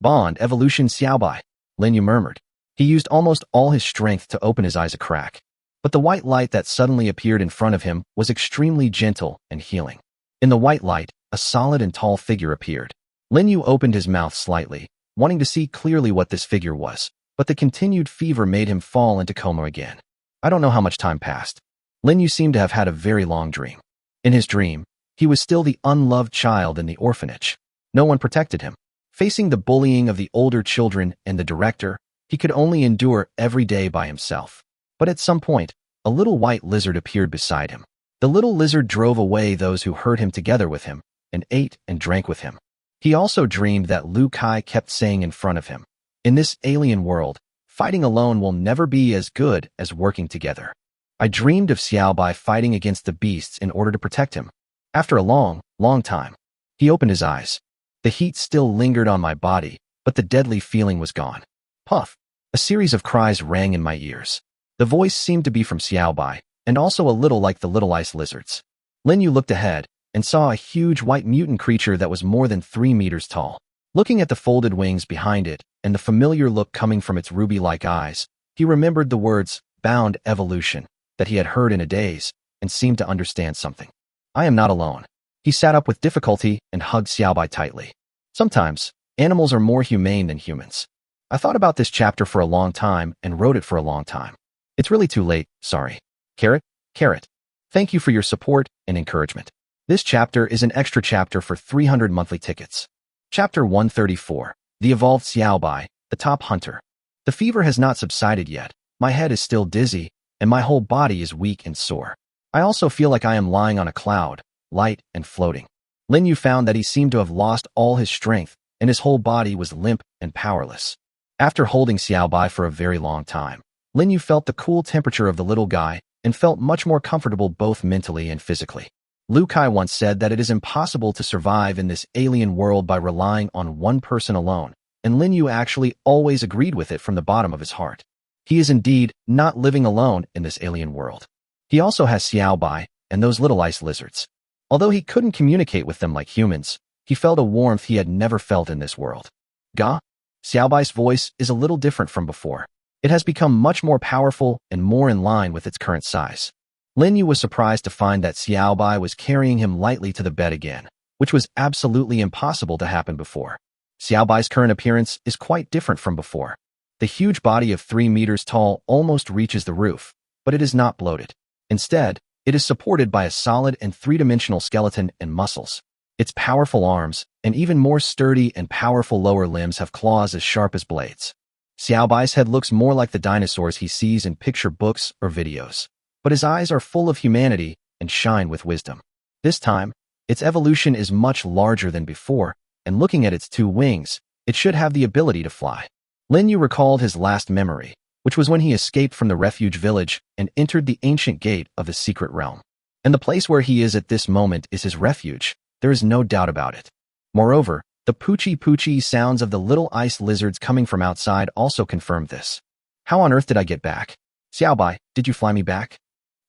Bond evolution, Xiaobai, Linyu murmured. He used almost all his strength to open his eyes a crack. But the white light that suddenly appeared in front of him was extremely gentle and healing. In the white light, a solid and tall figure appeared. Linyu opened his mouth slightly, wanting to see clearly what this figure was, but the continued fever made him fall into coma again. I don't know how much time passed. Linyu seemed to have had a very long dream. In his dream, he was still the unloved child in the orphanage. No one protected him. Facing the bullying of the older children and the director, he could only endure every day by himself. But at some point, a little white lizard appeared beside him. The little lizard drove away those who hurt him together with him, and ate and drank with him. He also dreamed that Lu Kai kept saying in front of him, "In this alien world, fighting alone will never be as good as working together." I dreamed of Xiaobai fighting against the beasts in order to protect him. After a long, long time, he opened his eyes. The heat still lingered on my body, but the deadly feeling was gone. Puff. A series of cries rang in my ears. The voice seemed to be from Xiaobai, and also a little like the little ice lizards. Linyu looked ahead and saw a huge white mutant creature that was more than 3 meters tall. Looking at the folded wings behind it and the familiar look coming from its ruby-like eyes, he remembered the words, "bound evolution," that he had heard in a daze, and seemed to understand something. I am not alone. He sat up with difficulty and hugged Xiaobai tightly. Sometimes, animals are more humane than humans. I thought about this chapter for a long time and wrote it for a long time. It's really too late, sorry. Carrot. Thank you for your support and encouragement. This chapter is an extra chapter for 300 monthly tickets. Chapter 134, The Evolved Xiaobai, the Top Hunter. The fever has not subsided yet. My head is still dizzy, and my whole body is weak and sore. I also feel like I am lying on a cloud, light and floating. Linyu found that he seemed to have lost all his strength, and his whole body was limp and powerless. After holding Xiaobai for a very long time, Linyu felt the cool temperature of the little guy and felt much more comfortable both mentally and physically. Liu Kai once said that it is impossible to survive in this alien world by relying on one person alone, and Lin Yu actually always agreed with it from the bottom of his heart. He is indeed not living alone in this alien world. He also has Xiao Bai and those little ice lizards. Although he couldn't communicate with them like humans, he felt a warmth he had never felt in this world. Ga? Xiao Bai's voice is a little different from before. It has become much more powerful and more in line with its current size. Lin Yu was surprised to find that Xiao Bai was carrying him lightly to the bed again, which was absolutely impossible to happen before. Xiao Bai's current appearance is quite different from before. The huge body of 3 meters tall almost reaches the roof, but it is not bloated. Instead, it is supported by a solid and three-dimensional skeleton and muscles. Its powerful arms, and even more sturdy and powerful lower limbs have claws as sharp as blades. Xiao Bai's head looks more like the dinosaurs he sees in picture books or videos, but his eyes are full of humanity and shine with wisdom. This time, its evolution is much larger than before, and looking at its 2 wings, it should have the ability to fly. Lin Yu recalled his last memory, which was when he escaped from the refuge village and entered the ancient gate of the secret realm. And the place where he is at this moment is his refuge. There is no doubt about it. Moreover, the poochie sounds of the little ice lizards coming from outside also confirmed this. How on earth did I get back? Xiao Bai, did you fly me back?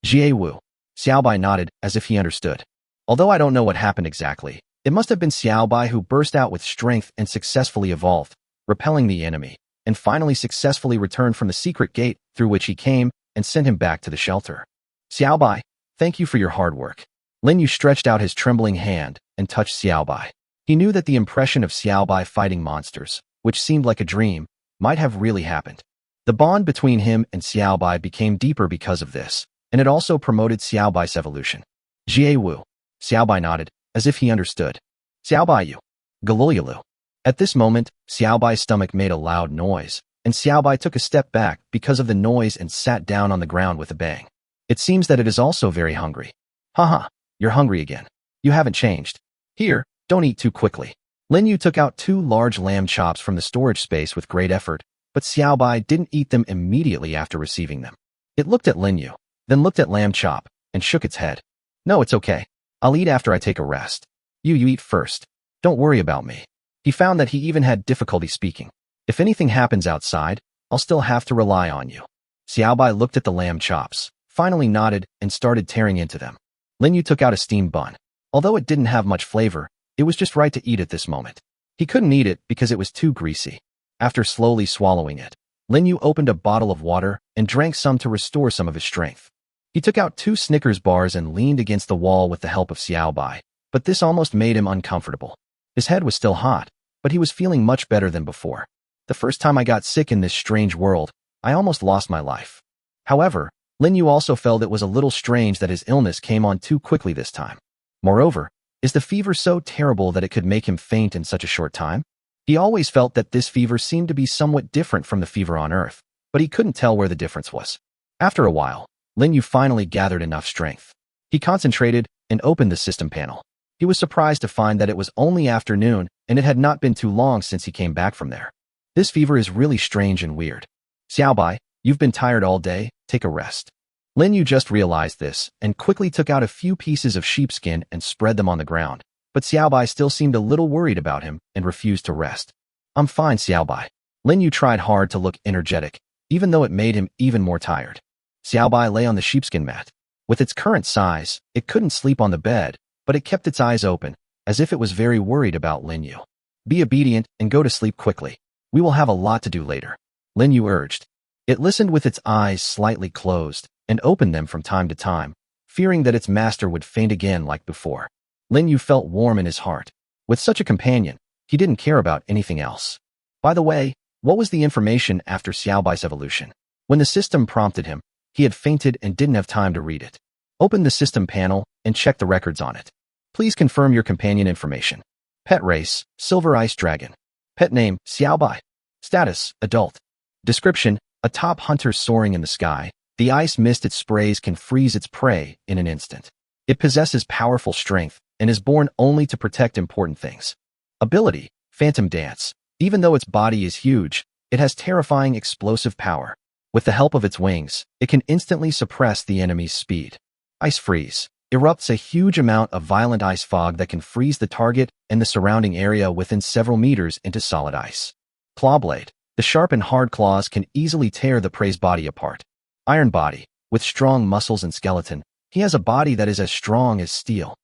Jie Wu. Xiao Bai nodded as if he understood. Although I don't know what happened exactly, it must have been Xiao Bai who burst out with strength and successfully evolved, repelling the enemy, and finally successfully returned from the secret gate through which he came and sent him back to the shelter. Xiao Bai, thank you for your hard work. Lin Yu stretched out his trembling hand and touched Xiao Bai. He knew that the impression of Xiao Bai fighting monsters, which seemed like a dream, might have really happened. The bond between him and Xiao Bai became deeper because of this, and it also promoted Xiao Bai's evolution. Jie Wu. Xiao Bai nodded, as if he understood. Xiao Bai Yu. Galulyalu. At this moment, Xiao Bai's stomach made a loud noise, and Xiao Bai took a step back because of the noise and sat down on the ground with a bang. It seems that it is also very hungry. Haha, you're hungry again. You haven't changed. Here, don't eat too quickly. Lin Yu took out 2 large lamb chops from the storage space with great effort, but Xiao Bai didn't eat them immediately after receiving them. It looked at Lin Yu, then looked at lamb chop, and shook its head. No, it's okay. I'll eat after I take a rest. You eat first. Don't worry about me. He found that he even had difficulty speaking. If anything happens outside, I'll still have to rely on you. Xiao Bai looked at the lamb chops, finally nodded, and started tearing into them. Lin Yu took out a steamed bun. Although it didn't have much flavor, it was just right to eat at this moment. He couldn't eat it because it was too greasy. After slowly swallowing it, Lin Yu opened a bottle of water and drank some to restore some of his strength. He took out 2 Snickers bars and leaned against the wall with the help of Xiao Bai, but this almost made him uncomfortable. His head was still hot, but he was feeling much better than before. The first time I got sick in this strange world, I almost lost my life. However, Lin Yu also felt it was a little strange that his illness came on too quickly this time. Moreover, is the fever so terrible that it could make him faint in such a short time? He always felt that this fever seemed to be somewhat different from the fever on Earth, but he couldn't tell where the difference was. After a while, Lin Yu finally gathered enough strength. He concentrated and opened the system panel. He was surprised to find that it was only afternoon and it had not been too long since he came back from there. This fever is really strange and weird. Xiao Bai, you've been tired all day, take a rest. Lin Yu just realized this and quickly took out a few pieces of sheepskin and spread them on the ground, but Xiao Bai still seemed a little worried about him and refused to rest. I'm fine, Xiao Bai. Lin Yu tried hard to look energetic, even though it made him even more tired. Xiao Bai lay on the sheepskin mat. With its current size, it couldn't sleep on the bed, but it kept its eyes open, as if it was very worried about Lin Yu. Be obedient and go to sleep quickly. We will have a lot to do later, Lin Yu urged. It listened with its eyes slightly closed and opened them from time to time, fearing that its master would faint again like before. Lin Yu felt warm in his heart. With such a companion, he didn't care about anything else. By the way, what was the information after Xiao Bai's evolution? When the system prompted him, he had fainted and didn't have time to read it. Open the system panel and check the records on it. Please confirm your companion information. Pet race, Silver Ice Dragon. Pet name, Xiao Bai. Status, adult. Description, a top hunter soaring in the sky. The ice mist it sprays can freeze its prey in an instant. It possesses powerful strength and is born only to protect important things. Ability, Phantom Dance. Even though its body is huge, it has terrifying explosive power. With the help of its wings, it can instantly suppress the enemy's speed. Ice freeze erupts a huge amount of violent ice fog that can freeze the target and the surrounding area within several meters into solid ice. Clawblade. The sharp and hard claws can easily tear the prey's body apart. Iron body. With strong muscles and skeleton, he has a body that is as strong as steel.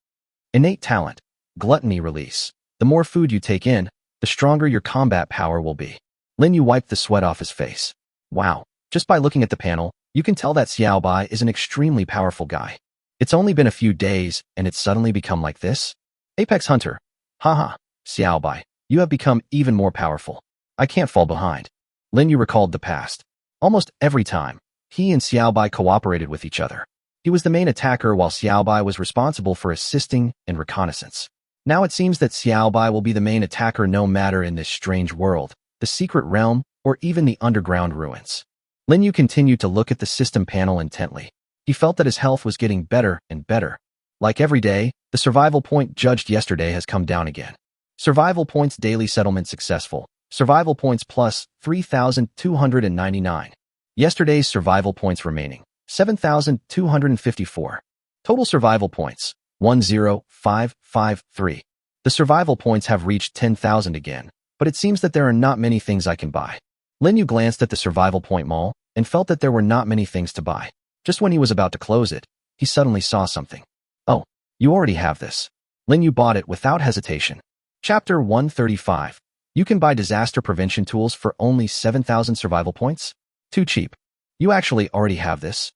Innate talent. Gluttony release. The more food you take in, the stronger your combat power will be. Lin Yu wiped the sweat off his face. Wow, just by looking at the panel, you can tell that Xiao Bai is an extremely powerful guy. It's only been a few days, and it's suddenly become like this? Apex Hunter. Haha, Xiao Bai, you have become even more powerful. I can't fall behind. Lin Yu recalled the past. Almost every time, he and Xiao Bai cooperated with each other. He was the main attacker while Xiao Bai was responsible for assisting and reconnaissance. Now it seems that Xiao Bai will be the main attacker no matter in this strange world, the secret realm, or even the underground ruins. Lin Yu continued to look at the system panel intently. He felt that his health was getting better and better. Like every day, the survival point judged yesterday has come down again. Survival points daily settlement successful. Survival points plus 3,299. Yesterday's survival points remaining 7,254. Total survival points 10553. The survival points have reached 10,000 again, but it seems that there are not many things I can buy. Lin Yu glanced at the survival point mall and felt that there were not many things to buy. Just when he was about to close it, he suddenly saw something. Oh, you already have this. Lin Yu bought it without hesitation. Chapter 135. You can buy disaster prevention tools for only 7,000 survival points? Too cheap. You actually already have this?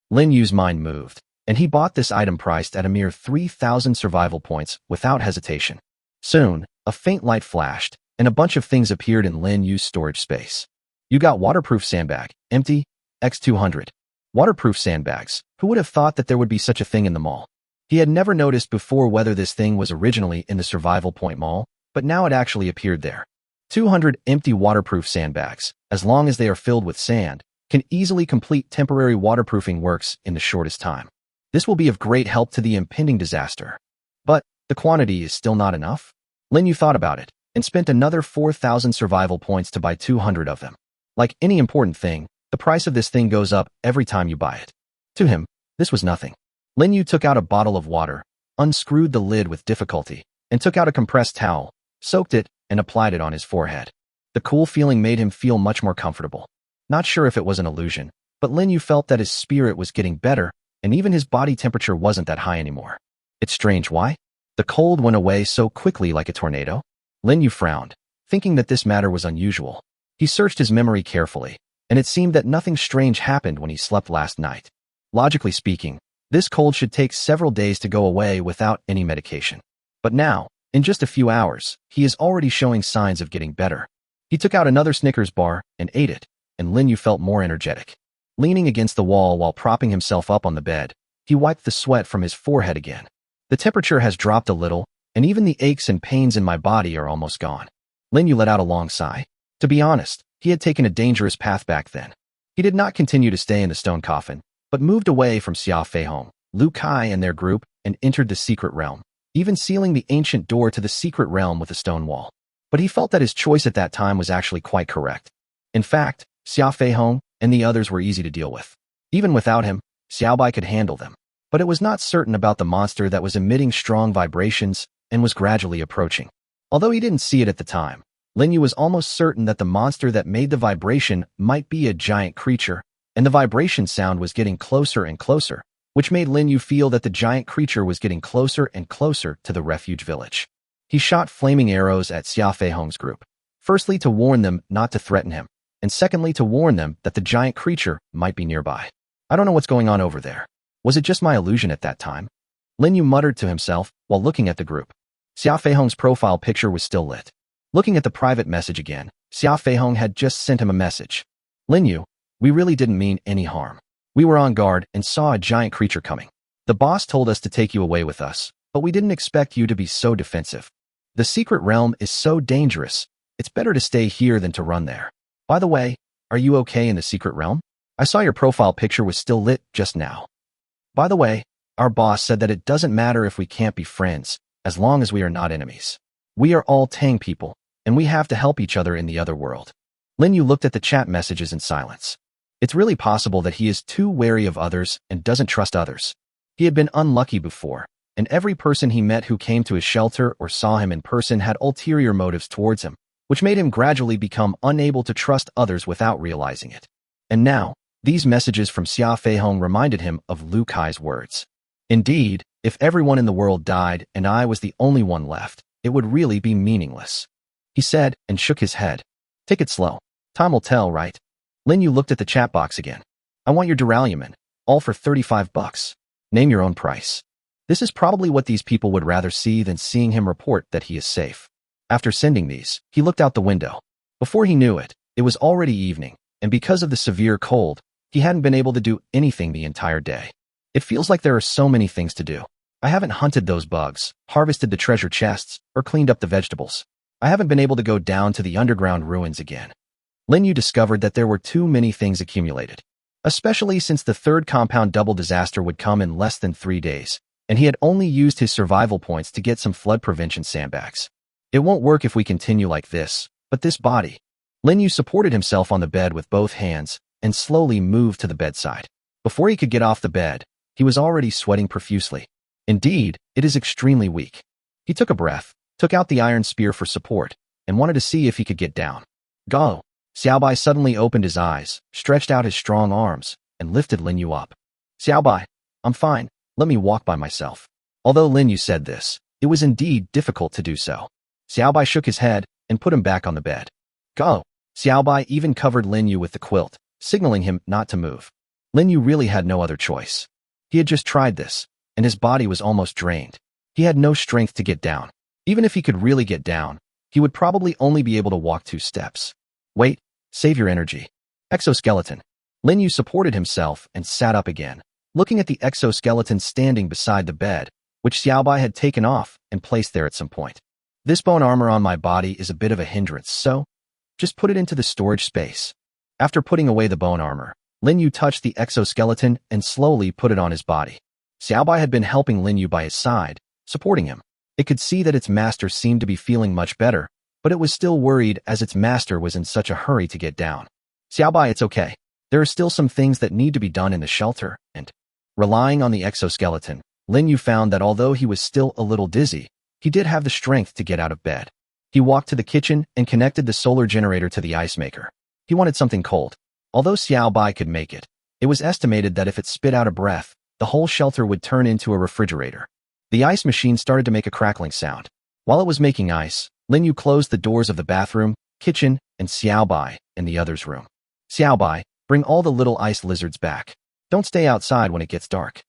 Lin Yu's mind moved, and he bought this item priced at a mere 3,000 survival points without hesitation. Soon, a faint light flashed, and a bunch of things appeared in Lin Yu's storage space. You got waterproof sandbag, empty, X200. Waterproof sandbags. Who would have thought that there would be such a thing in the mall? He had never noticed before whether this thing was originally in the survival point mall, but now it actually appeared there. 200 empty waterproof sandbags, as long as they are filled with sand, can easily complete temporary waterproofing works in the shortest time. This will be of great help to the impending disaster. But the quantity is still not enough? Lin Yu thought about it, and spent another 4,000 survival points to buy 200 of them. Like any important thing, the price of this thing goes up every time you buy it. To him, this was nothing. Lin Yu took out a bottle of water, unscrewed the lid with difficulty, and took out a compressed towel, soaked it, and applied it on his forehead. The cool feeling made him feel much more comfortable. Not sure if it was an illusion, but Lin Yu felt that his spirit was getting better, and even his body temperature wasn't that high anymore. It's strange why? The cold went away so quickly like a tornado. Lin Yu frowned, thinking that this matter was unusual. He searched his memory carefully, and it seemed that nothing strange happened when he slept last night. Logically speaking, this cold should take several days to go away without any medication. But now, in just a few hours, he is already showing signs of getting better. He took out another Snickers bar and ate it, and Lin Yu felt more energetic. Leaning against the wall while propping himself up on the bed, he wiped the sweat from his forehead again. The temperature has dropped a little, and even the aches and pains in my body are almost gone. Lin Yu let out a long sigh. To be honest, he had taken a dangerous path back then. He did not continue to stay in the stone coffin, but moved away from Xia Feihong, Lu Kai and their group and entered the secret realm, even sealing the ancient door to the secret realm with a stone wall. But he felt that his choice at that time was actually quite correct. In fact, Xia Feihong and the others were easy to deal with. Even without him, Xiao Bai could handle them. But it was not certain about the monster that was emitting strong vibrations and was gradually approaching. Although he didn't see it at the time, Lin Yu was almost certain that the monster that made the vibration might be a giant creature, and the vibration sound was getting closer and closer, which made Lin Yu feel that the giant creature was getting closer and closer to the refuge village. He shot flaming arrows at Xia Feihong's group, firstly to warn them not to threaten him, and secondly to warn them that the giant creature might be nearby. I don't know what's going on over there. Was it just my illusion at that time? Lin Yu muttered to himself while looking at the group. Xia Feihong's profile picture was still lit. Looking at the private message again, Xia Feihong had just sent him a message. Lin Yu, we really didn't mean any harm. We were on guard and saw a giant creature coming. The boss told us to take you away with us, but we didn't expect you to be so defensive. The secret realm is so dangerous. It's better to stay here than to run there. By the way, are you okay in the secret realm? I saw your profile picture was still lit just now. By the way, our boss said that it doesn't matter if we can't be friends, as long as we are not enemies. We are all Tang people, and we have to help each other in the other world. Lin Yu looked at the chat messages in silence. It's really possible that he is too wary of others and doesn't trust others. He had been unlucky before, and every person he met who came to his shelter or saw him in person had ulterior motives towards him, which made him gradually become unable to trust others without realizing it. And now, these messages from Xia Feihong reminded him of Lu Kai's words. Indeed, if everyone in the world died and I was the only one left, it would really be meaningless. He said and shook his head. Take it slow. Time will tell, right? Lin Yu looked at the chat box again. I want your derailment, all for 35 bucks. Name your own price. This is probably what these people would rather see than seeing him report that he is safe. After sending these, he looked out the window. Before he knew it, it was already evening, and because of the severe cold, he hadn't been able to do anything the entire day. It feels like there are so many things to do. I haven't hunted those bugs, harvested the treasure chests, or cleaned up the vegetables. I haven't been able to go down to the underground ruins again. Lin Yu discovered that there were too many things accumulated, especially since the third compound double disaster would come in less than 3 days, and he had only used his survival points to get some flood prevention sandbags. It won't work if we continue like this, but this body. Lin Yu supported himself on the bed with both hands and slowly moved to the bedside. Before he could get off the bed, he was already sweating profusely. Indeed, it is extremely weak. He took a breath, took out the iron spear for support, and wanted to see if he could get down. Go! Xiaobai suddenly opened his eyes, stretched out his strong arms, and lifted Lin Yu up. Xiaobai, I'm fine, let me walk by myself. Although Lin Yu said this, it was indeed difficult to do so. Xiaobai shook his head and put him back on the bed. Go! Xiaobai even covered Lin Yu with the quilt, signaling him not to move. Lin Yu really had no other choice. He had just tried this, and his body was almost drained. He had no strength to get down. Even if he could really get down, he would probably only be able to walk 2 steps. Wait, save your energy. Exoskeleton. Lin Yu supported himself and sat up again, looking at the exoskeleton standing beside the bed, which Xiaobai had taken off and placed there at some point. This bone armor on my body is a bit of a hindrance, so just put it into the storage space. After putting away the bone armor, Lin Yu touched the exoskeleton and slowly put it on his body. Xiaobai had been helping Lin Yu by his side, supporting him. It could see that its master seemed to be feeling much better, but it was still worried as its master was in such a hurry to get down. Xiaobai, it's okay. There are still some things that need to be done in the shelter, and relying on the exoskeleton, Lin Yu found that although he was still a little dizzy, he did have the strength to get out of bed. He walked to the kitchen and connected the solar generator to the ice maker. He wanted something cold. Although Xiaobai could make it, it was estimated that if it spit out a breath, the whole shelter would turn into a refrigerator. The ice machine started to make a crackling sound. While it was making ice, Lin Yu closed the doors of the bathroom, kitchen, and Xiaobai in the other's room. Xiaobai, bring all the little ice lizards back. Don't stay outside when it gets dark.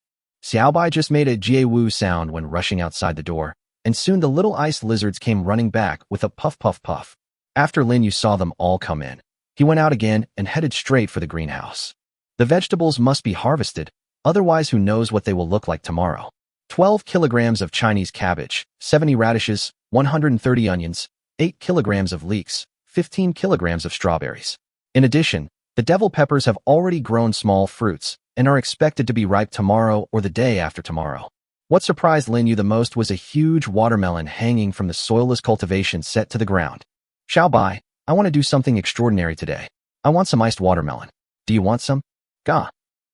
Xiaobai just made a jie-woo sound when rushing outside the door, and soon the little ice lizards came running back with a puff puff puff. After Lin Yu saw them all come in, he went out again and headed straight for the greenhouse. The vegetables must be harvested, otherwise who knows what they will look like tomorrow. 12 kilograms of Chinese cabbage, 70 radishes, 130 onions, 8 kilograms of leeks, 15 kilograms of strawberries. In addition, the devil peppers have already grown small fruits and are expected to be ripe tomorrow or the day after tomorrow. What surprised Lin Yu the most was a huge watermelon hanging from the soilless cultivation set to the ground. Xiaobai, I want to do something extraordinary today. I want some iced watermelon. Do you want some? Gah.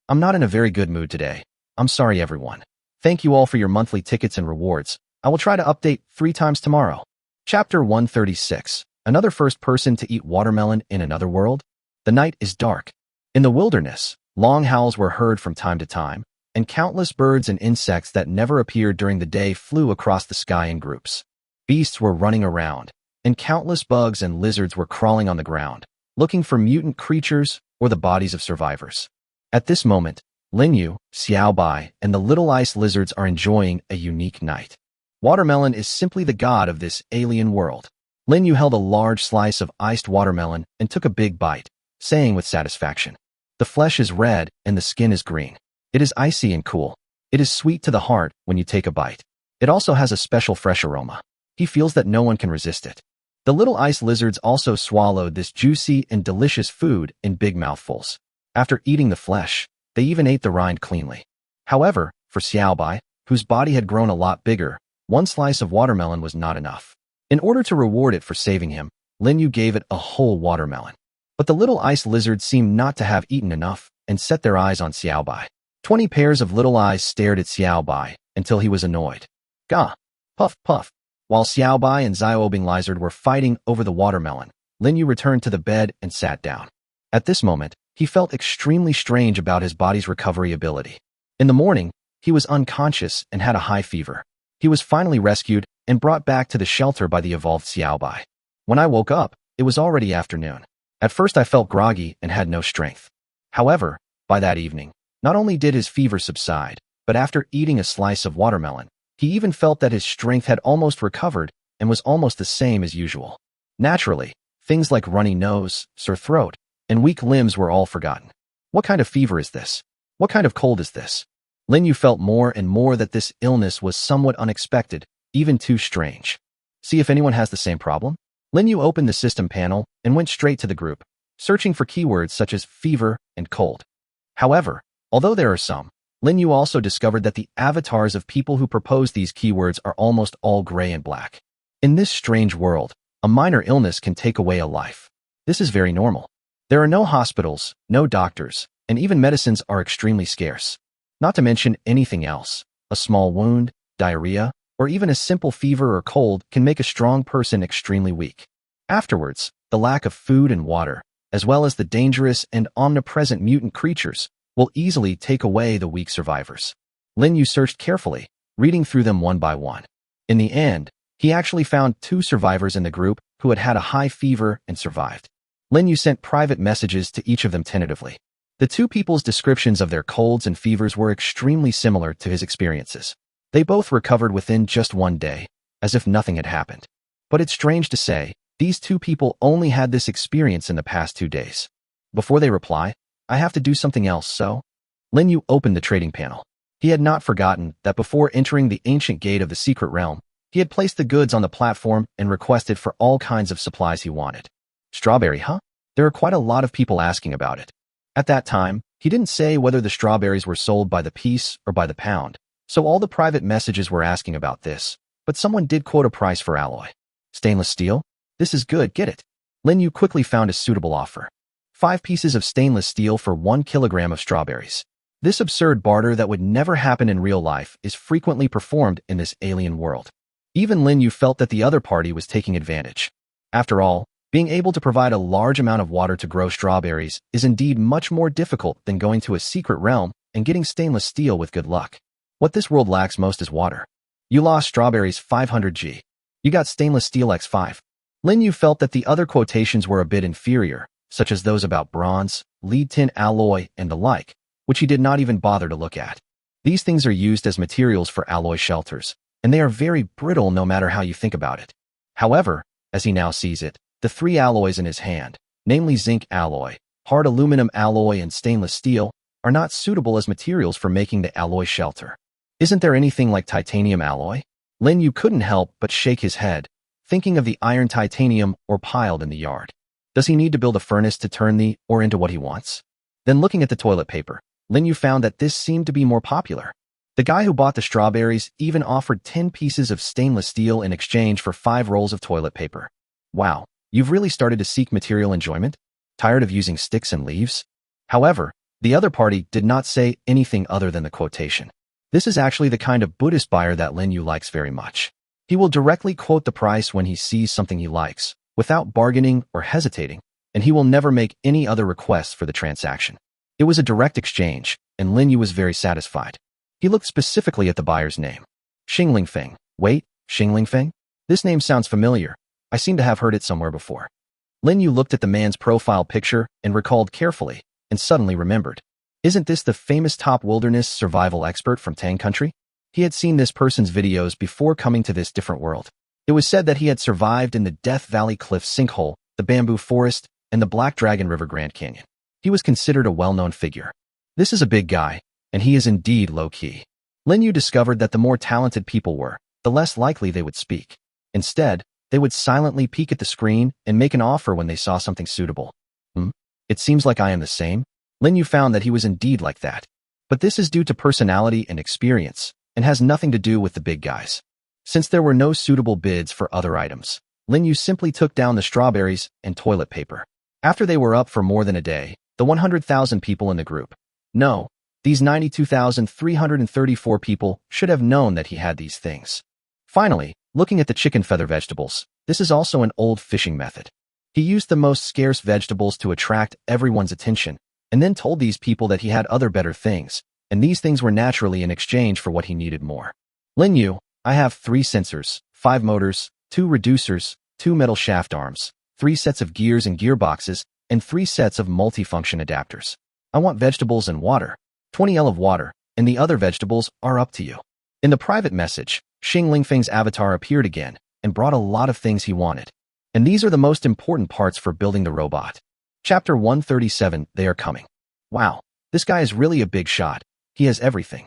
I'm not in a very good mood today. I'm sorry, everyone. Thank you all for your monthly tickets and rewards. I will try to update 3 times tomorrow. Chapter 136. Another first person to eat watermelon in another world? The night is dark. In the wilderness, long howls were heard from time to time, and countless birds and insects that never appeared during the day flew across the sky in groups. Beasts were running around, and countless bugs and lizards were crawling on the ground, looking for mutant creatures or the bodies of survivors. At this moment, Lin Yu, Xiaobai, and the little ice lizards are enjoying a unique night. Watermelon is simply the god of this alien world. Lin Yu held a large slice of iced watermelon and took a big bite, saying with satisfaction, "The flesh is red and the skin is green. It is icy and cool. It is sweet to the heart when you take a bite. It also has a special fresh aroma." He feels that no one can resist it. The little ice lizards also swallowed this juicy and delicious food in big mouthfuls. After eating the flesh, they even ate the rind cleanly. However, for Xiaobai, whose body had grown a lot bigger, one slice of watermelon was not enough. In order to reward it for saving him, Lin Yu gave it a whole watermelon. But the little ice lizards seemed not to have eaten enough and set their eyes on Xiaobai. 20 pairs of little eyes stared at Xiaobai until he was annoyed. Gah! Puff, puff. While Xiaobai and Xiaobing lizard were fighting over the watermelon, Lin Yu returned to the bed and sat down. At this moment, he felt extremely strange about his body's recovery ability. In the morning, he was unconscious and had a high fever. He was finally rescued and brought back to the shelter by the evolved Xiaobai. When I woke up, it was already afternoon. At first I felt groggy and had no strength. However, by that evening, not only did his fever subside, but after eating a slice of watermelon, he even felt that his strength had almost recovered and was almost the same as usual. Naturally, things like runny nose, sore throat, and weak limbs were all forgotten. What kind of fever is this? What kind of cold is this? Lin Yu felt more and more that this illness was somewhat unexpected, even too strange. See if anyone has the same problem? Lin Yu opened the system panel and went straight to the group, searching for keywords such as fever and cold. However, although there are some, Lin Yu also discovered that the avatars of people who propose these keywords are almost all gray and black. In this strange world, a minor illness can take away a life. This is very normal. There are no hospitals, no doctors, and even medicines are extremely scarce. Not to mention anything else. A small wound, diarrhea, or even a simple fever or cold can make a strong person extremely weak. Afterwards, the lack of food and water, as well as the dangerous and omnipresent mutant creatures, will easily take away the weak survivors. Lin Yu searched carefully, reading through them one by one. In the end, he actually found 2 survivors in the group who had had a high fever and survived. Lin Yu sent private messages to each of them tentatively. The 2 people's descriptions of their colds and fevers were extremely similar to his experiences. They both recovered within just one day, as if nothing had happened. But it's strange to say, these 2 people only had this experience in the past 2 days. Before they reply, I have to do something else, so? Lin Yu opened the trading panel. He had not forgotten that before entering the ancient gate of the secret realm, he had placed the goods on the platform and requested for all kinds of supplies he wanted. Strawberry, huh? There are quite a lot of people asking about it. At that time, he didn't say whether the strawberries were sold by the piece or by the pound, so all the private messages were asking about this, but someone did quote a price for alloy. Stainless steel? This is good, get it. Lin Yu quickly found a suitable offer. 5 pieces of stainless steel for 1 kilogram of strawberries. This absurd barter that would never happen in real life is frequently performed in this alien world. Even Lin Yu felt that the other party was taking advantage. After all, being able to provide a large amount of water to grow strawberries is indeed much more difficult than going to a secret realm and getting stainless steel with good luck. What this world lacks most is water. You lost strawberries 500G. You got stainless steel X5. Lin Yu felt that the other quotations were a bit inferior, such as those about bronze, lead tin alloy, and the like, which he did not even bother to look at. These things are used as materials for alloy shelters, and they are very brittle no matter how you think about it. However, as he now sees it, the 3 alloys in his hand, namely zinc alloy, hard aluminum alloy, and stainless steel, are not suitable as materials for making the alloy shelter. Isn't there anything like titanium alloy? Lin Yu couldn't help but shake his head, thinking of the iron titanium ore piled in the yard. Does he need to build a furnace to turn the ore into what he wants? Then looking at the toilet paper, Lin Yu found that this seemed to be more popular. The guy who bought the strawberries even offered 10 pieces of stainless steel in exchange for 5 rolls of toilet paper. Wow, you've really started to seek material enjoyment? Tired of using sticks and leaves? However, the other party did not say anything other than the quotation. This is actually the kind of Buddhist buyer that Lin Yu likes very much. He will directly quote the price when he sees something he likes, without bargaining or hesitating, and he will never make any other requests for the transaction. It was a direct exchange, and Lin Yu was very satisfied. He looked specifically at the buyer's name. Xingling Feng. Wait, Xingling Feng? This name sounds familiar. I seem to have heard it somewhere before. Lin Yu looked at the man's profile picture and recalled carefully, and suddenly remembered. Isn't this the famous top wilderness survival expert from Tang Country? He had seen this person's videos before coming to this different world. It was said that he had survived in the Death Valley Cliff sinkhole, the bamboo forest, and the Black Dragon River Grand Canyon. He was considered a well-known figure. This is a big guy, and he is indeed low-key. Lin Yu discovered that the more talented people were, the less likely they would speak. Instead, they would silently peek at the screen and make an offer when they saw something suitable. It seems like I am the same. Lin Yu found that he was indeed like that. But this is due to personality and experience, and has nothing to do with the big guys. Since there were no suitable bids for other items, Lin Yu simply took down the strawberries and toilet paper. After they were up for more than a day, the 100,000 people in the group. No, these 92,334 people should have known that he had these things. Finally, looking at the chicken feather vegetables, this is also an old fishing method. He used the most scarce vegetables to attract everyone's attention, and then told these people that he had other better things, and these things were naturally in exchange for what he needed more. Lin Yu, I have 3 sensors, 5 motors, 2 reducers, 2 metal shaft arms, 3 sets of gears and gearboxes, and 3 sets of multifunction adapters. I want vegetables and water, 20 L of water, and the other vegetables are up to you. In the private message, Xing Lingfeng's avatar appeared again and brought a lot of things he wanted. And these are the most important parts for building the robot. Chapter 137, They Are Coming. Wow, this guy is really a big shot. He has everything.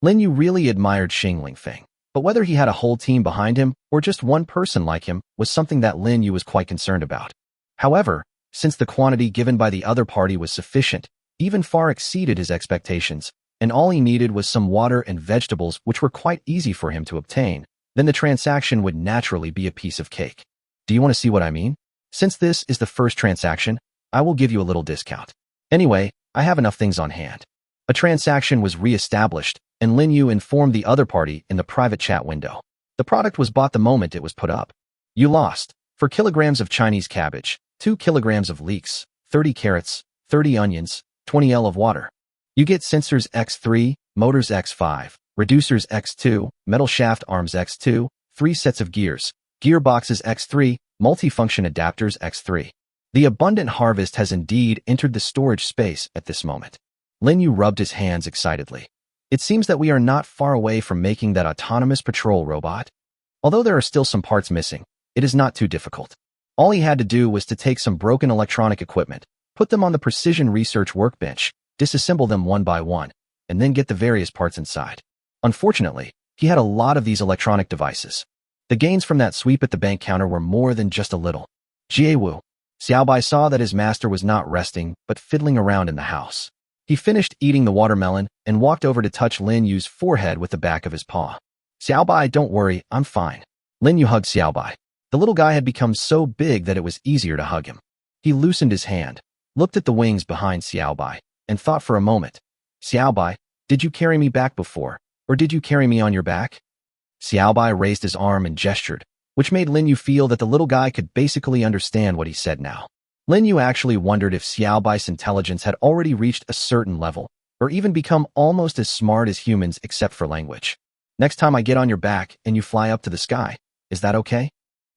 Lin Yu really admired Xing Lingfeng, but whether he had a whole team behind him or just one person like him was something that Lin Yu was quite concerned about. However, since the quantity given by the other party was sufficient, even far exceeded his expectations, and all he needed was some water and vegetables which were quite easy for him to obtain, then the transaction would naturally be a piece of cake. Do you want to see what I mean? Since this is the first transaction, I will give you a little discount. Anyway, I have enough things on hand. A transaction was re-established, and Lin Yu informed the other party in the private chat window. The product was bought the moment it was put up. You lost, for kilograms of Chinese cabbage, 2 kilograms of leeks, 30 carrots, 30 onions, 20 L of water. You get sensors X3, motors X5, reducers X2, metal shaft arms X2, 3 sets of gears, gearboxes X3, multifunction adapters X3. The abundant harvest has indeed entered the storage space at this moment. Lin Yu rubbed his hands excitedly. It seems that we are not far away from making that autonomous patrol robot. Although there are still some parts missing, it is not too difficult. All he had to do was to take some broken electronic equipment, put them on the precision research workbench, disassemble them one by one, and then get the various parts inside. Unfortunately, he had a lot of these electronic devices. The gains from that sweep at the bank counter were more than just a little. Jiewu. Xiaobai saw that his master was not resting, but fiddling around in the house. He finished eating the watermelon and walked over to touch Lin Yu's forehead with the back of his paw. Xiaobai, don't worry, I'm fine. Lin Yu hugged Xiaobai. The little guy had become so big that it was easier to hug him. He loosened his hand, looked at the wings behind Xiaobai, and thought for a moment. Xiaobai, did you carry me back before, or did you carry me on your back? Xiaobai raised his arm and gestured, which made Lin Yu feel that the little guy could basically understand what he said now. Lin Yu actually wondered if Xiaobai's intelligence had already reached a certain level, or even become almost as smart as humans except for language. Next time I get on your back and you fly up to the sky, is that okay?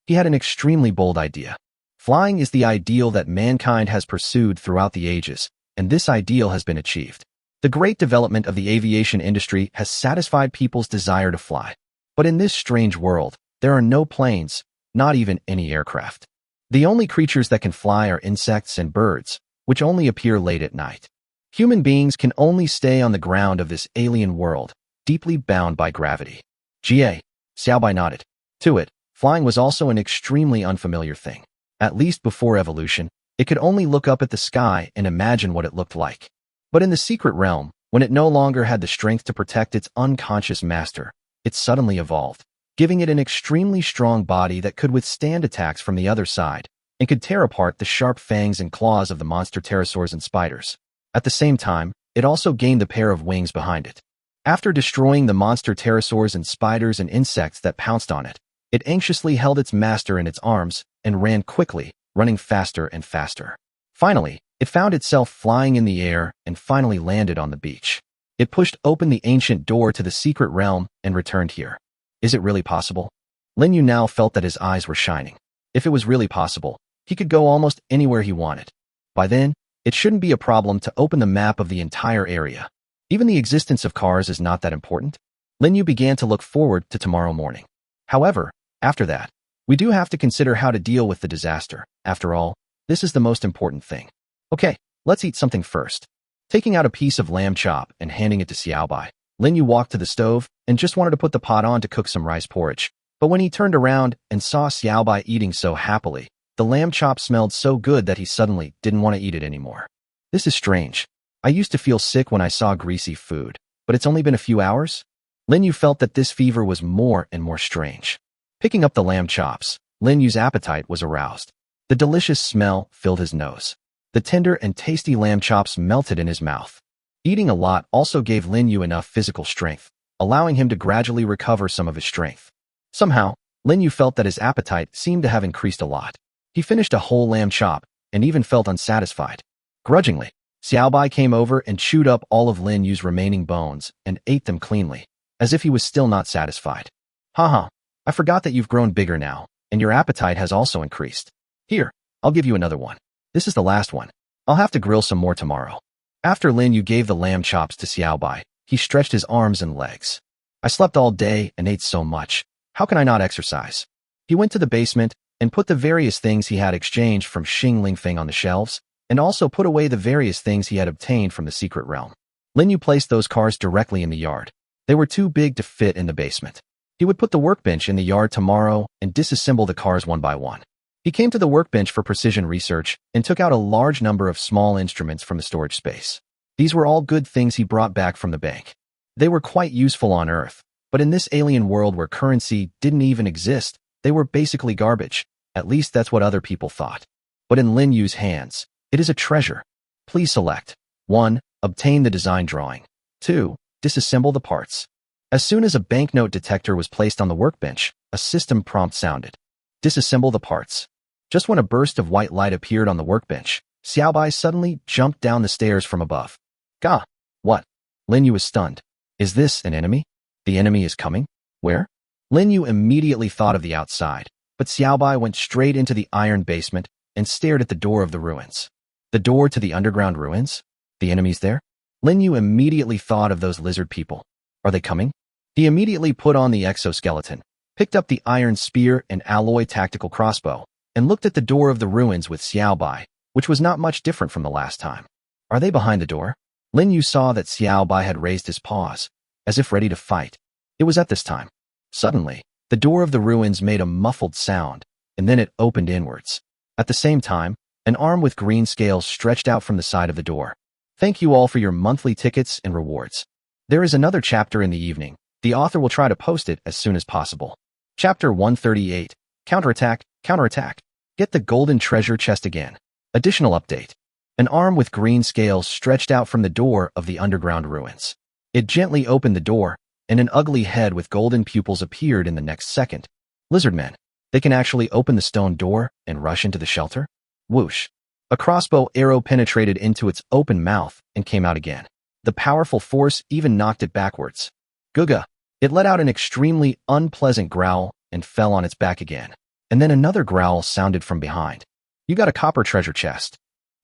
He had an extremely bold idea. Flying is the ideal that mankind has pursued throughout the ages, and this ideal has been achieved. The great development of the aviation industry has satisfied people's desire to fly. But in this strange world, there are no planes, not even any aircraft. The only creatures that can fly are insects and birds, which only appear late at night. Human beings can only stay on the ground of this alien world, deeply bound by gravity. Xiaobai nodded. To it, flying was also an extremely unfamiliar thing. At least before evolution, it could only look up at the sky and imagine what it looked like. But in the secret realm, when it no longer had the strength to protect its unconscious master, it suddenly evolved, giving it an extremely strong body that could withstand attacks from the other side and could tear apart the sharp fangs and claws of the monster pterosaurs and spiders. At the same time, it also gained the pair of wings behind it. After destroying the monster pterosaurs and spiders and insects that pounced on it, it anxiously held its master in its arms and ran quickly, running faster and faster. Finally, it found itself flying in the air and finally landed on the beach. It pushed open the ancient door to the secret realm and returned here. Is it really possible? Lin Yu now felt that his eyes were shining. If it was really possible, he could go almost anywhere he wanted. By then, it shouldn't be a problem to open the map of the entire area. Even the existence of cars is not that important. Lin Yu began to look forward to tomorrow morning. However, after that, we do have to consider how to deal with the disaster. After all, this is the most important thing. Okay, let's eat something first. Taking out a piece of lamb chop and handing it to Xiaobai, Lin Yu walked to the stove and just wanted to put the pot on to cook some rice porridge. But when he turned around and saw Xiaobai eating so happily, the lamb chop smelled so good that he suddenly didn't want to eat it anymore. This is strange. I used to feel sick when I saw greasy food, but it's only been a few hours? Lin Yu felt that this fever was more and more strange. Picking up the lamb chops, Lin Yu's appetite was aroused. The delicious smell filled his nose. The tender and tasty lamb chops melted in his mouth. Eating a lot also gave Lin Yu enough physical strength, allowing him to gradually recover some of his strength. Somehow, Lin Yu felt that his appetite seemed to have increased a lot. He finished a whole lamb chop and even felt unsatisfied. Grudgingly, Xiaobai came over and chewed up all of Lin Yu's remaining bones and ate them cleanly, as if he was still not satisfied. Haha, I forgot that you've grown bigger now, and your appetite has also increased. Here, I'll give you another one. This is the last one. I'll have to grill some more tomorrow. After Lin Yu gave the lamb chops to Xiaobai, he stretched his arms and legs. I slept all day and ate so much. How can I not exercise? He went to the basement and put the various things he had exchanged from Xing Lingfeng on the shelves, and also put away the various things he had obtained from the secret realm. Lin Yu placed those cars directly in the yard. They were too big to fit in the basement. He would put the workbench in the yard tomorrow and disassemble the cars one by one. He came to the workbench for precision research and took out a large number of small instruments from the storage space. These were all good things he brought back from the bank. They were quite useful on Earth, but in this alien world where currency didn't even exist, they were basically garbage. At least that's what other people thought. But in Lin Yu's hands, it is a treasure. Please select 1. Obtain the design drawing. 2. Disassemble the parts. As soon as a banknote detector was placed on the workbench, a system prompt sounded. Disassemble the parts. Just when a burst of white light appeared on the workbench, Xiaobai suddenly jumped down the stairs from above. Gah! What? Lin Yu was stunned. Is this an enemy? The enemy is coming? Where? Lin Yu immediately thought of the outside, but Xiaobai went straight into the iron basement and stared at the door of the ruins. The door to the underground ruins? The enemies there? Lin Yu immediately thought of those lizard people. Are they coming? He immediately put on the exoskeleton, picked up the iron spear and alloy tactical crossbow, and looked at the door of the ruins with Xiaobai, which was not much different from the last time. Are they behind the door? Lin Yu saw that Xiaobai had raised his paws, as if ready to fight. It was at this time. Suddenly, the door of the ruins made a muffled sound, and then it opened inwards. At the same time, an arm with green scales stretched out from the side of the door. Thank you all for your monthly tickets and rewards. There is another chapter in the evening. The author will try to post it as soon as possible. Chapter 138. Counterattack, counterattack. Get the golden treasure chest again. Additional update. An arm with green scales stretched out from the door of the underground ruins. It gently opened the door, and an ugly head with golden pupils appeared in the next second. Lizardmen. They can actually open the stone door and rush into the shelter? Whoosh. A crossbow arrow penetrated into its open mouth and came out again. The powerful force even knocked it backwards. Guga. It let out an extremely unpleasant growl and fell on its back again. And then another growl sounded from behind. You got a copper treasure chest.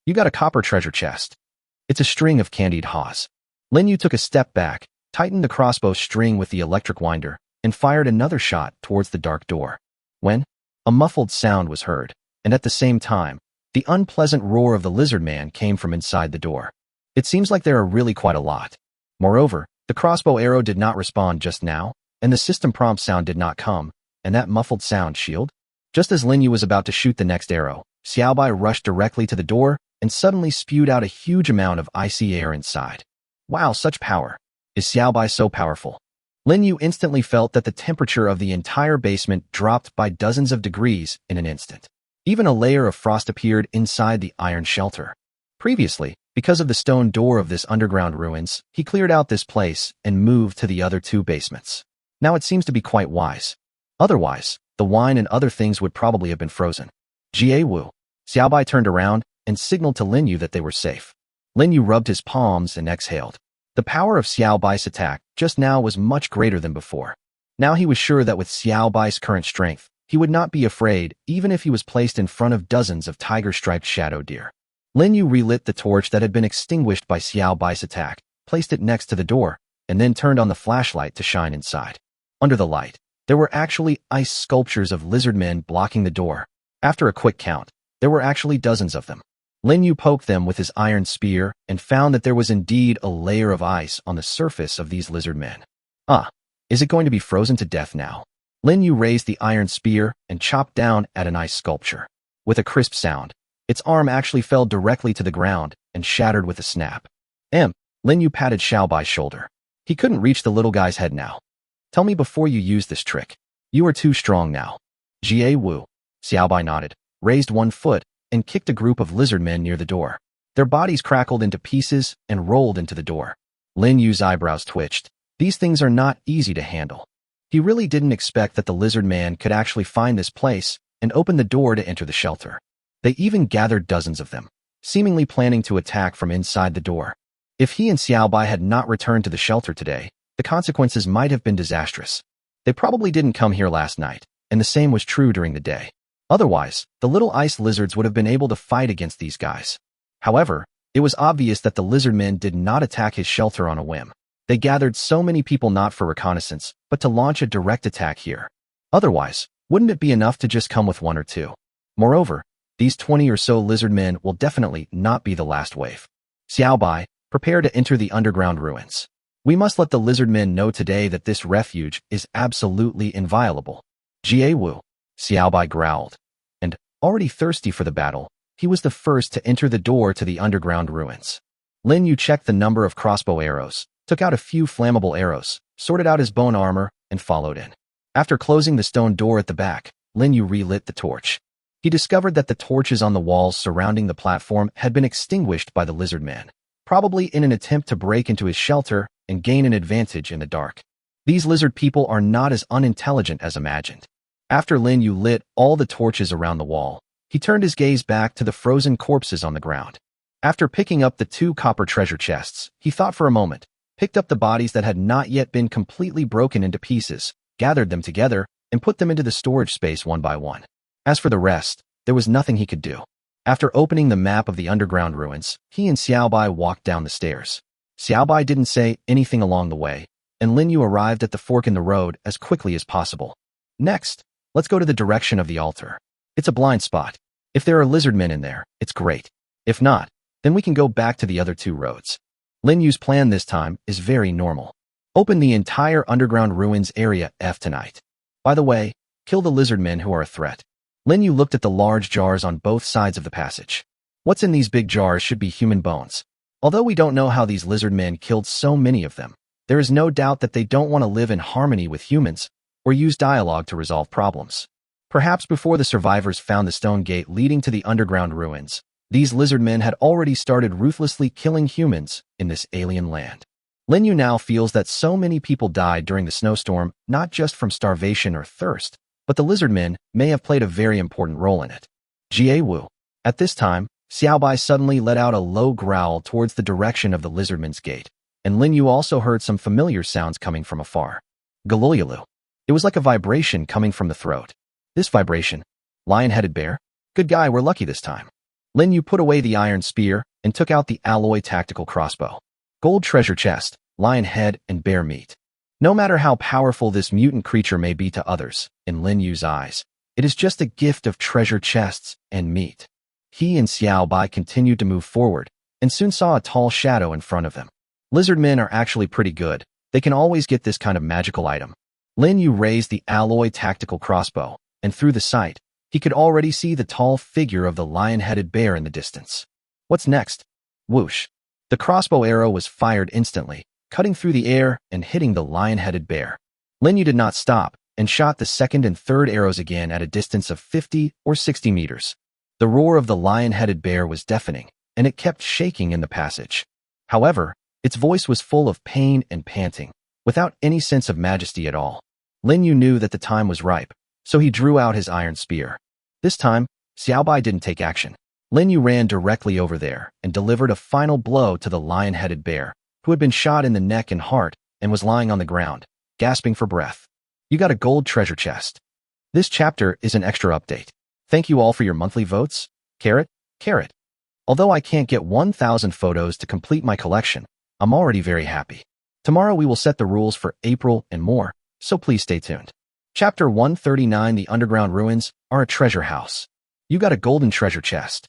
You got a copper treasure chest. It's a string of candied haws. Lin Yu took a step back, tightened the crossbow string with the electric winder, and fired another shot towards the dark door. When? A muffled sound was heard, and at the same time, the unpleasant roar of the lizard man came from inside the door. It seems like there are really quite a lot. Moreover, the crossbow arrow did not respond just now, and the system prompt sound did not come, and that muffled sound shield? Just as Lin Yu was about to shoot the next arrow, Xiaobai rushed directly to the door and suddenly spewed out a huge amount of icy air inside. Wow, such power. Is Xiaobai so powerful? Lin Yu instantly felt that the temperature of the entire basement dropped by dozens of degrees in an instant. Even a layer of frost appeared inside the iron shelter. Previously, because of the stone door of this underground ruins, he cleared out this place and moved to the other two basements. Now it seems to be quite wise. Otherwise, the wine and other things would probably have been frozen. Jie Wu. Xiaobai turned around and signaled to Lin Yu that they were safe. Lin Yu rubbed his palms and exhaled. The power of Xiaobai's attack just now was much greater than before. Now he was sure that with Xiaobai's current strength, he would not be afraid even if he was placed in front of dozens of tiger-striped shadow deer. Lin Yu relit the torch that had been extinguished by Xiaobai's attack, placed it next to the door, and then turned on the flashlight to shine inside. Under the light, there were actually ice sculptures of lizard men blocking the door. After a quick count, there were actually dozens of them. Lin Yu poked them with his iron spear and found that there was indeed a layer of ice on the surface of these lizard men. Ah, is it going to be frozen to death now? Lin Yu raised the iron spear and chopped down at an ice sculpture. With a crisp sound, its arm actually fell directly to the ground and shattered with a snap. Lin Yu patted Xiaobai's shoulder. He couldn't reach the little guy's head now. Tell me before you use this trick. You are too strong now. Jie Wu. Xiaobai nodded, raised one foot, and kicked a group of lizard men near the door. Their bodies crackled into pieces and rolled into the door. Lin Yu's eyebrows twitched. These things are not easy to handle. He really didn't expect that the lizard man could actually find this place and open the door to enter the shelter. They even gathered dozens of them, seemingly planning to attack from inside the door. If he and Xiaobai had not returned to the shelter today, the consequences might have been disastrous. They probably didn't come here last night, and the same was true during the day. Otherwise, the little ice lizards would have been able to fight against these guys. However, it was obvious that the lizard men did not attack his shelter on a whim. They gathered so many people not for reconnaissance, but to launch a direct attack here. Otherwise, wouldn't it be enough to just come with one or two? Moreover, these 20 or so lizard men will definitely not be the last wave. Xiaobai, prepare to enter the underground ruins. We must let the lizard men know today that this refuge is absolutely inviolable. Jie Wu, Xiaobai growled. And, already thirsty for the battle, he was the first to enter the door to the underground ruins. Lin Yu checked the number of crossbow arrows, took out a few flammable arrows, sorted out his bone armor, and followed in. After closing the stone door at the back, Lin Yu relit the torch. He discovered that the torches on the walls surrounding the platform had been extinguished by the lizard man, probably in an attempt to break into his shelter and gain an advantage in the dark. These lizard people are not as unintelligent as imagined. After Lin Yu lit all the torches around the wall, he turned his gaze back to the frozen corpses on the ground. After picking up the 2 copper treasure chests, he thought for a moment, picked up the bodies that had not yet been completely broken into pieces, gathered them together, and put them into the storage space one by one. As for the rest, there was nothing he could do. After opening the map of the underground ruins, he and Xiaobai walked down the stairs. Xiaobai didn't say anything along the way, and Lin Yu arrived at the fork in the road as quickly as possible. Next, let's go to the direction of the altar. It's a blind spot. If there are lizard men in there, it's great. If not, then we can go back to the other 2 roads. Lin Yu's plan this time is very normal. Open the entire underground ruins area F tonight. By the way, kill the lizard men who are a threat. Lin Yu looked at the large jars on both sides of the passage. What's in these big jars should be human bones. Although we don't know how these lizard men killed so many of them, there is no doubt that they don't want to live in harmony with humans or use dialogue to resolve problems. Perhaps before the survivors found the stone gate leading to the underground ruins, these lizard men had already started ruthlessly killing humans in this alien land. Lin Yu now feels that so many people died during the snowstorm, not just from starvation or thirst, but the lizard men may have played a very important role in it. Jie Wu. At this time, Xiaobai suddenly let out a low growl towards the direction of the lizardman's gate, and Lin Yu also heard some familiar sounds coming from afar. Galulyalu. It was like a vibration coming from the throat. This vibration. Lion-headed bear? Good guy, we're lucky this time. Lin Yu put away the iron spear and took out the alloy tactical crossbow. Gold treasure chest, lion head, and bear meat. No matter how powerful this mutant creature may be to others, in Lin Yu's eyes, it is just a gift of treasure chests and meat. He and Xiaobai continued to move forward, and soon saw a tall shadow in front of them. Lizard men are actually pretty good. They can always get this kind of magical item. Lin Yu raised the alloy tactical crossbow, and through the sight, he could already see the tall figure of the lion-headed bear in the distance. What's next? Whoosh. The crossbow arrow was fired instantly, cutting through the air and hitting the lion-headed bear. Lin Yu did not stop and shot the second and third arrows again at a distance of 50 or 60 meters. The roar of the lion-headed bear was deafening, and it kept shaking in the passage. However, its voice was full of pain and panting, without any sense of majesty at all. Lin Yu knew that the time was ripe, so he drew out his iron spear. This time, Xiaobai didn't take action. Lin Yu ran directly over there and delivered a final blow to the lion-headed bear, who had been shot in the neck and heart and was lying on the ground, gasping for breath. You got a gold treasure chest. This chapter is an extra update. Thank you all for your monthly votes. Carrot. Although I can't get 1,000 photos to complete my collection, I'm already very happy. Tomorrow we will set the rules for April and more, so please stay tuned. Chapter 139. The underground ruins are a treasure house. You got a golden treasure chest.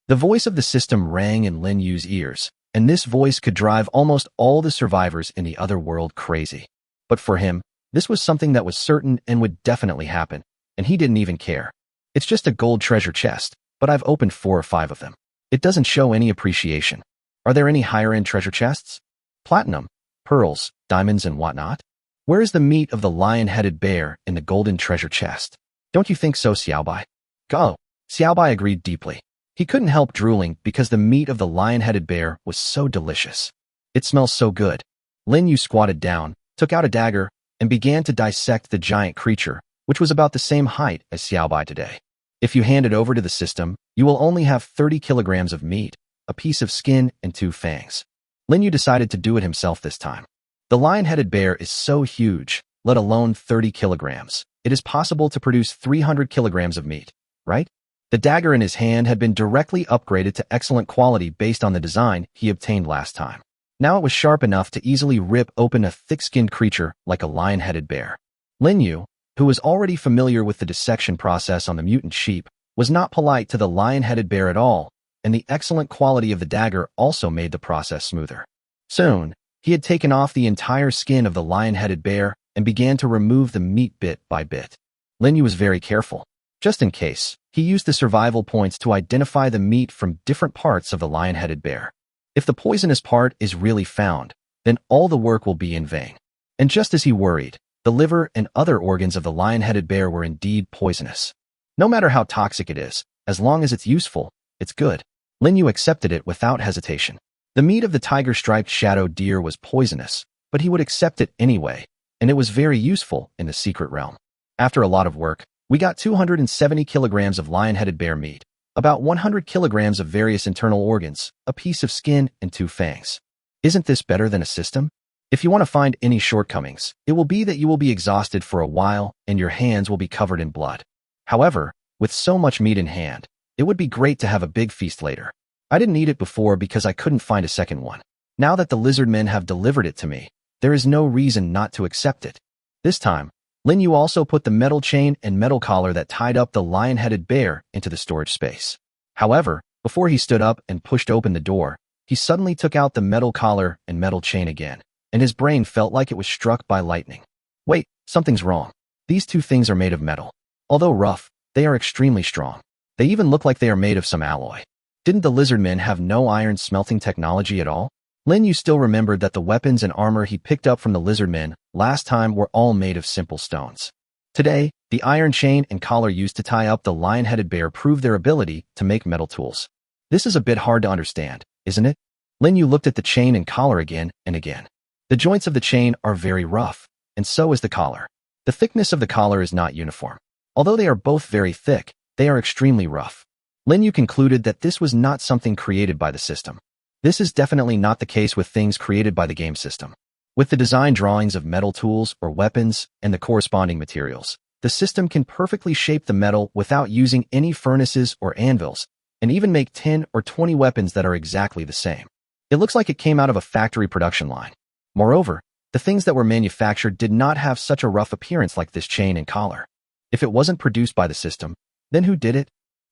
The voice of the system rang in Lin Yu's ears, and this voice could drive almost all the survivors in the other world crazy. But for him, this was something that was certain and would definitely happen, and he didn't even care. It's just a gold treasure chest, but I've opened 4 or 5 of them. It doesn't show any appreciation. Are there any higher-end treasure chests? Platinum, pearls, diamonds, and whatnot? Where is the meat of the lion-headed bear in the golden treasure chest? Don't you think so, Xiaobai? Go. Xiaobai agreed deeply. He couldn't help drooling because the meat of the lion-headed bear was so delicious. It smells so good. Lin Yu squatted down, took out a dagger, and began to dissect the giant creature, which was about the same height as Xiaobai today. If you hand it over to the system, you will only have 30 kilograms of meat, a piece of skin, and 2 fangs. Lin Yu decided to do it himself this time. The lion-headed bear is so huge, let alone 30 kilograms. It is possible to produce 300 kilograms of meat, right? The dagger in his hand had been directly upgraded to excellent quality based on the design he obtained last time. Now it was sharp enough to easily rip open a thick-skinned creature like a lion-headed bear. Lin Yu, who was already familiar with the dissection process on the mutant sheep, was not polite to the lion-headed bear at all, and the excellent quality of the dagger also made the process smoother. Soon, he had taken off the entire skin of the lion-headed bear and began to remove the meat bit by bit. Lin Yu was very careful. Just in case, he used the survival points to identify the meat from different parts of the lion-headed bear. If the poisonous part is really found, then all the work will be in vain. And just as he worried, the liver and other organs of the lion-headed bear were indeed poisonous. No matter how toxic it is, as long as it's useful, it's good. Lin Yu accepted it without hesitation. The meat of the tiger-striped shadow deer was poisonous, but he would accept it anyway, and it was very useful in the secret realm. After a lot of work, we got 270 kilograms of lion-headed bear meat, about 100 kilograms of various internal organs, a piece of skin, and 2 fangs. Isn't this better than a system? If you want to find any shortcomings, it will be that you will be exhausted for a while and your hands will be covered in blood. However, with so much meat in hand, it would be great to have a big feast later. I didn't eat it before because I couldn't find a second one. Now that the lizard men have delivered it to me, there is no reason not to accept it. This time, Lin Yu also put the metal chain and metal collar that tied up the lion-headed bear into the storage space. However, before he stood up and pushed open the door, he suddenly took out the metal collar and metal chain again, and his brain felt like it was struck by lightning. Wait, something's wrong. These 2 things are made of metal. Although rough, they are extremely strong. They even look like they are made of some alloy. Didn't the lizard men have no iron smelting technology at all? Lin Yu still remembered that the weapons and armor he picked up from the lizard men last time were all made of simple stones. Today, the iron chain and collar used to tie up the lion-headed bear proved their ability to make metal tools. This is a bit hard to understand, isn't it? Lin Yu looked at the chain and collar again and again. The joints of the chain are very rough, and so is the collar. The thickness of the collar is not uniform. Although they are both very thick, they are extremely rough. Lin Yu concluded that this was not something created by the system. This is definitely not the case with things created by the game system. With the design drawings of metal tools or weapons and the corresponding materials, the system can perfectly shape the metal without using any furnaces or anvils, and even make 10 or 20 weapons that are exactly the same. It looks like it came out of a factory production line. Moreover, the things that were manufactured did not have such a rough appearance like this chain and collar. If it wasn't produced by the system, then who did it?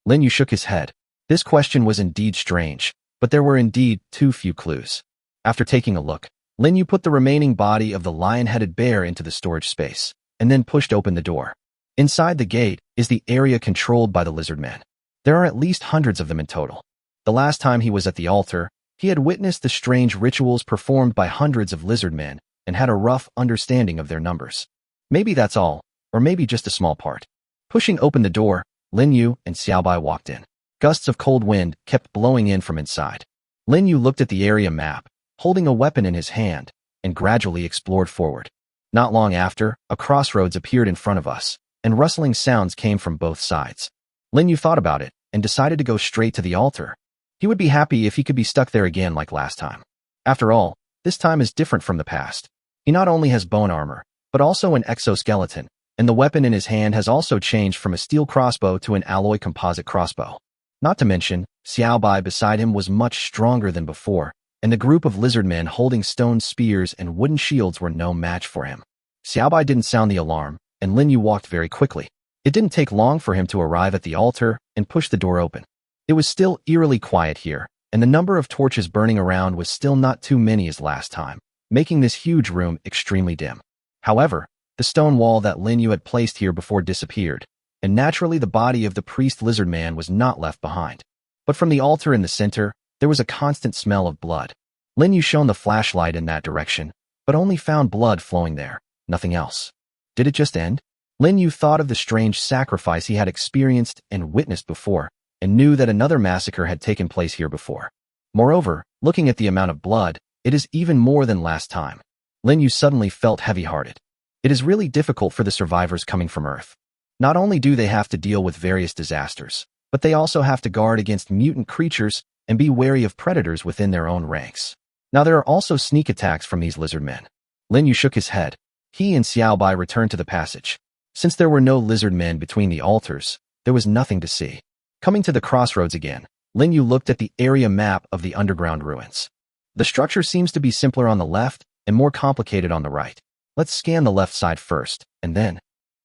Lin Yu shook his head. This question was indeed strange, but there were indeed too few clues. After taking a look, Lin Yu put the remaining body of the lion-headed bear into the storage space, and then pushed open the door. Inside the gate is the area controlled by the lizard men. There are at least hundreds of them in total. The last time he was at the altar, he had witnessed the strange rituals performed by hundreds of lizard men and had a rough understanding of their numbers. Maybe that's all, or maybe just a small part. Pushing open the door, Lin Yu and Xiaobai walked in. Gusts of cold wind kept blowing in from inside. Lin Yu looked at the area map, holding a weapon in his hand, and gradually explored forward. Not long after, a crossroads appeared in front of us, and rustling sounds came from both sides. Lin Yu thought about it and decided to go straight to the altar. He would be happy if he could be stuck there again like last time. After all, this time is different from the past. He not only has bone armor, but also an exoskeleton, and the weapon in his hand has also changed from a steel crossbow to an alloy composite crossbow. Not to mention, Xiaobai beside him was much stronger than before, and the group of lizard men holding stone spears and wooden shields were no match for him. Xiaobai didn't sound the alarm, and Lin Yu walked very quickly. It didn't take long for him to arrive at the altar and push the door open. It was still eerily quiet here, and the number of torches burning around was still not too many as last time, making this huge room extremely dim. However, the stone wall that Lin Yu had placed here before disappeared, and naturally the body of the priest lizard man was not left behind. But from the altar in the center, there was a constant smell of blood. Lin Yu shone the flashlight in that direction, but only found blood flowing there, nothing else. Did it just end? Lin Yu thought of the strange sacrifice he had experienced and witnessed before, and knew that another massacre had taken place here before. Moreover, looking at the amount of blood, it is even more than last time. Lin Yu suddenly felt heavy-hearted. It is really difficult for the survivors coming from Earth. Not only do they have to deal with various disasters, but they also have to guard against mutant creatures and be wary of predators within their own ranks. Now there are also sneak attacks from these lizard men. Lin Yu shook his head. He and Xiaobai returned to the passage. Since there were no lizard men between the altars, there was nothing to see. Coming to the crossroads again, Lin Yu looked at the area map of the underground ruins. The structure seems to be simpler on the left and more complicated on the right. Let's scan the left side first, and then...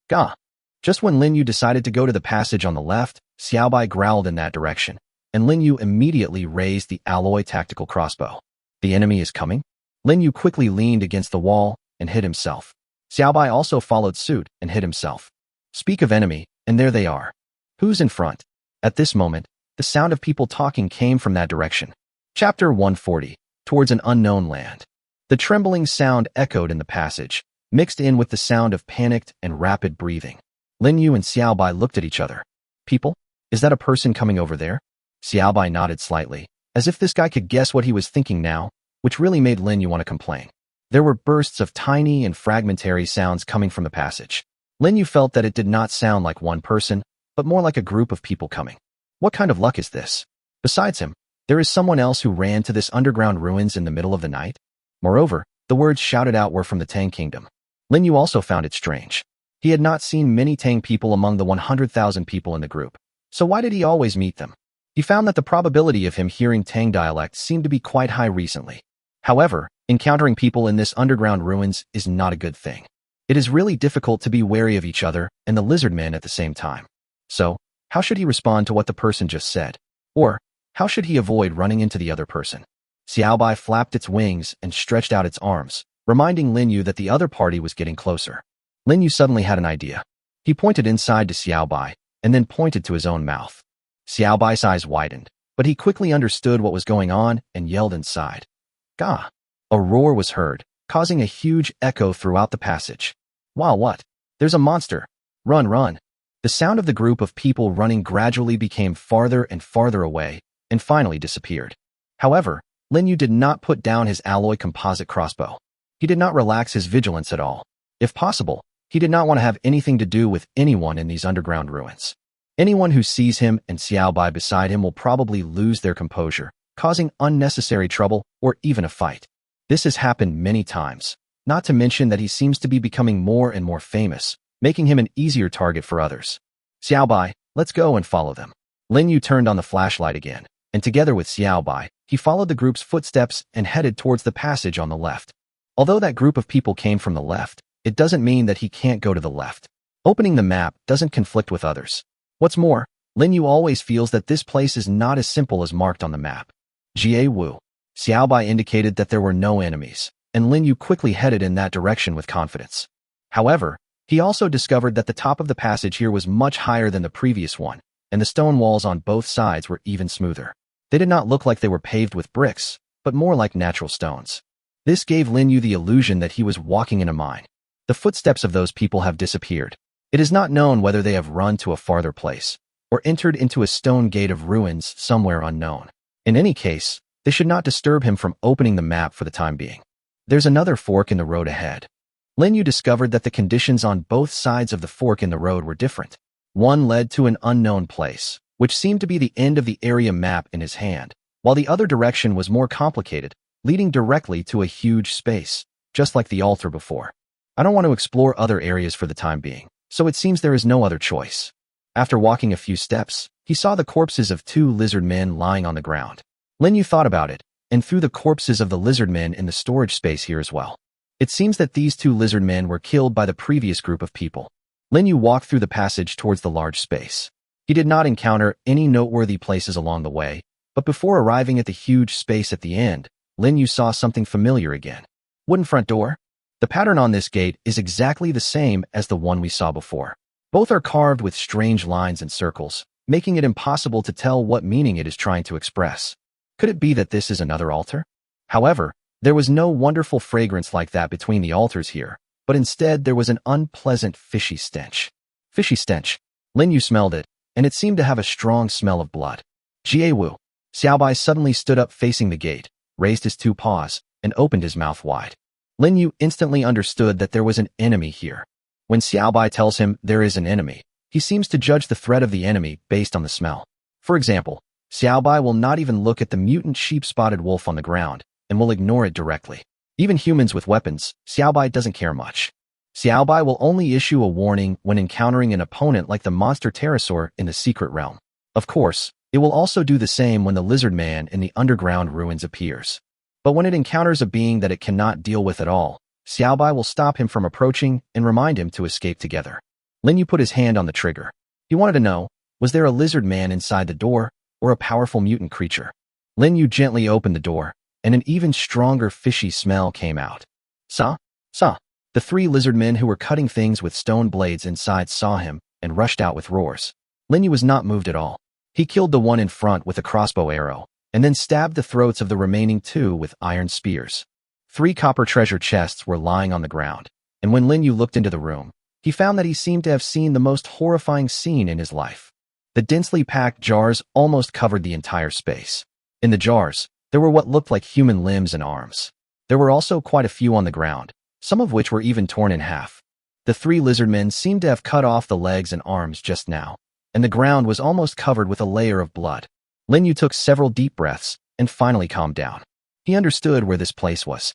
Gah! Just when Lin Yu decided to go to the passage on the left, Xiaobai growled in that direction, and Lin Yu immediately raised the alloy tactical crossbow. The enemy is coming? Lin Yu quickly leaned against the wall and hid himself. Xiaobai also followed suit and hid himself. Speak of enemy, and there they are. Who's in front? At this moment, the sound of people talking came from that direction. Chapter 140, Towards an Unknown Land. The trembling sound echoed in the passage, mixed in with the sound of panicked and rapid breathing. Lin Yu and Xiaobai looked at each other. People? Is that a person coming over there? Xiaobai nodded slightly, as if this guy could guess what he was thinking now, which really made Lin Yu want to complain. There were bursts of tiny and fragmentary sounds coming from the passage. Lin Yu felt that it did not sound like one person, but more like a group of people coming. What kind of luck is this? Besides him, there is someone else who ran to this underground ruins in the middle of the night? Moreover, the words shouted out were from the Tang Kingdom. Lin Yu also found it strange. He had not seen many Tang people among the 100,000 people in the group, so why did he always meet them? He found that the probability of him hearing Tang dialect seemed to be quite high recently. However, encountering people in this underground ruins is not a good thing. It is really difficult to be wary of each other and the lizard men at the same time. So, how should he respond to what the person just said? Or, how should he avoid running into the other person? Xiaobai flapped its wings and stretched out its arms, reminding Lin Yu that the other party was getting closer. Lin Yu suddenly had an idea. He pointed inside to Xiaobai, and then pointed to his own mouth. Xiaobai's eyes widened, but he quickly understood what was going on and yelled inside. Gah! A roar was heard, causing a huge echo throughout the passage. Wow, what? There's a monster! Run, run! The sound of the group of people running gradually became farther and farther away, and finally disappeared. However, Lin Yu did not put down his alloy composite crossbow. He did not relax his vigilance at all. If possible, he did not want to have anything to do with anyone in these underground ruins. Anyone who sees him and Xiaobai beside him will probably lose their composure, causing unnecessary trouble or even a fight. This has happened many times, not to mention that he seems to be becoming more and more famous, making him an easier target for others. Xiaobai, let's go and follow them. Lin Yu turned on the flashlight again, and together with Xiaobai, he followed the group's footsteps and headed towards the passage on the left. Although that group of people came from the left, it doesn't mean that he can't go to the left. Opening the map doesn't conflict with others. What's more, Lin Yu always feels that this place is not as simple as marked on the map. Jie Wu. Xiaobai indicated that there were no enemies, and Lin Yu quickly headed in that direction with confidence. However, he also discovered that the top of the passage here was much higher than the previous one, and the stone walls on both sides were even smoother. They did not look like they were paved with bricks, but more like natural stones. This gave Lin Yu the illusion that he was walking in a mine. The footsteps of those people have disappeared. It is not known whether they have run to a farther place, or entered into a stone gate of ruins somewhere unknown. In any case, they should not disturb him from opening the map for the time being. There's another fork in the road ahead. Lin Yu discovered that the conditions on both sides of the fork in the road were different. One led to an unknown place, which seemed to be the end of the area map in his hand, while the other direction was more complicated, leading directly to a huge space, just like the altar before. I don't want to explore other areas for the time being, so it seems there is no other choice. After walking a few steps, he saw the corpses of 2 lizard men lying on the ground. Lin Yu thought about it, and threw the corpses of the lizard men in the storage space here as well. It seems that these 2 lizard men were killed by the previous group of people. Lin Yu walked through the passage towards the large space. He did not encounter any noteworthy places along the way, but before arriving at the huge space at the end, Lin Yu saw something familiar again. Wooden front door? The pattern on this gate is exactly the same as the one we saw before. Both are carved with strange lines and circles, making it impossible to tell what meaning it is trying to express. Could it be that this is another altar? However, there was no wonderful fragrance like that between the altars here, but instead there was an unpleasant fishy stench. Fishy stench. Lin Yu smelled it, and it seemed to have a strong smell of blood. Jiewu. Xiaobai suddenly stood up facing the gate, raised his two paws, and opened his mouth wide. Lin Yu instantly understood that there was an enemy here. When Xiaobai tells him there is an enemy, he seems to judge the threat of the enemy based on the smell. For example, Xiaobai will not even look at the mutant sheep-spotted wolf on the ground, and will ignore it directly. Even humans with weapons, Xiaobai doesn't care much. Xiaobai will only issue a warning when encountering an opponent like the monster pterosaur in the secret realm. Of course, it will also do the same when the lizard man in the underground ruins appears. But when it encounters a being that it cannot deal with at all, Xiaobai will stop him from approaching and remind him to escape together. Lin Yu put his hand on the trigger. He wanted to know, was there a lizard man inside the door, or a powerful mutant creature? Lin Yu gently opened the door, and an even stronger fishy smell came out. Sa. The three lizard men who were cutting things with stone blades inside saw him and rushed out with roars. Lin Yu was not moved at all. He killed the one in front with a crossbow arrow, and then stabbed the throats of the remaining two with iron spears. 3 copper treasure chests were lying on the ground, and when Lin Yu looked into the room, he found that he seemed to have seen the most horrifying scene in his life. The densely packed jars almost covered the entire space. In the jars, there were what looked like human limbs and arms. There were also quite a few on the ground, some of which were even torn in half. The 3 lizard men seemed to have cut off the legs and arms just now, and the ground was almost covered with a layer of blood. Lin Yu took several deep breaths and finally calmed down. He understood where this place was.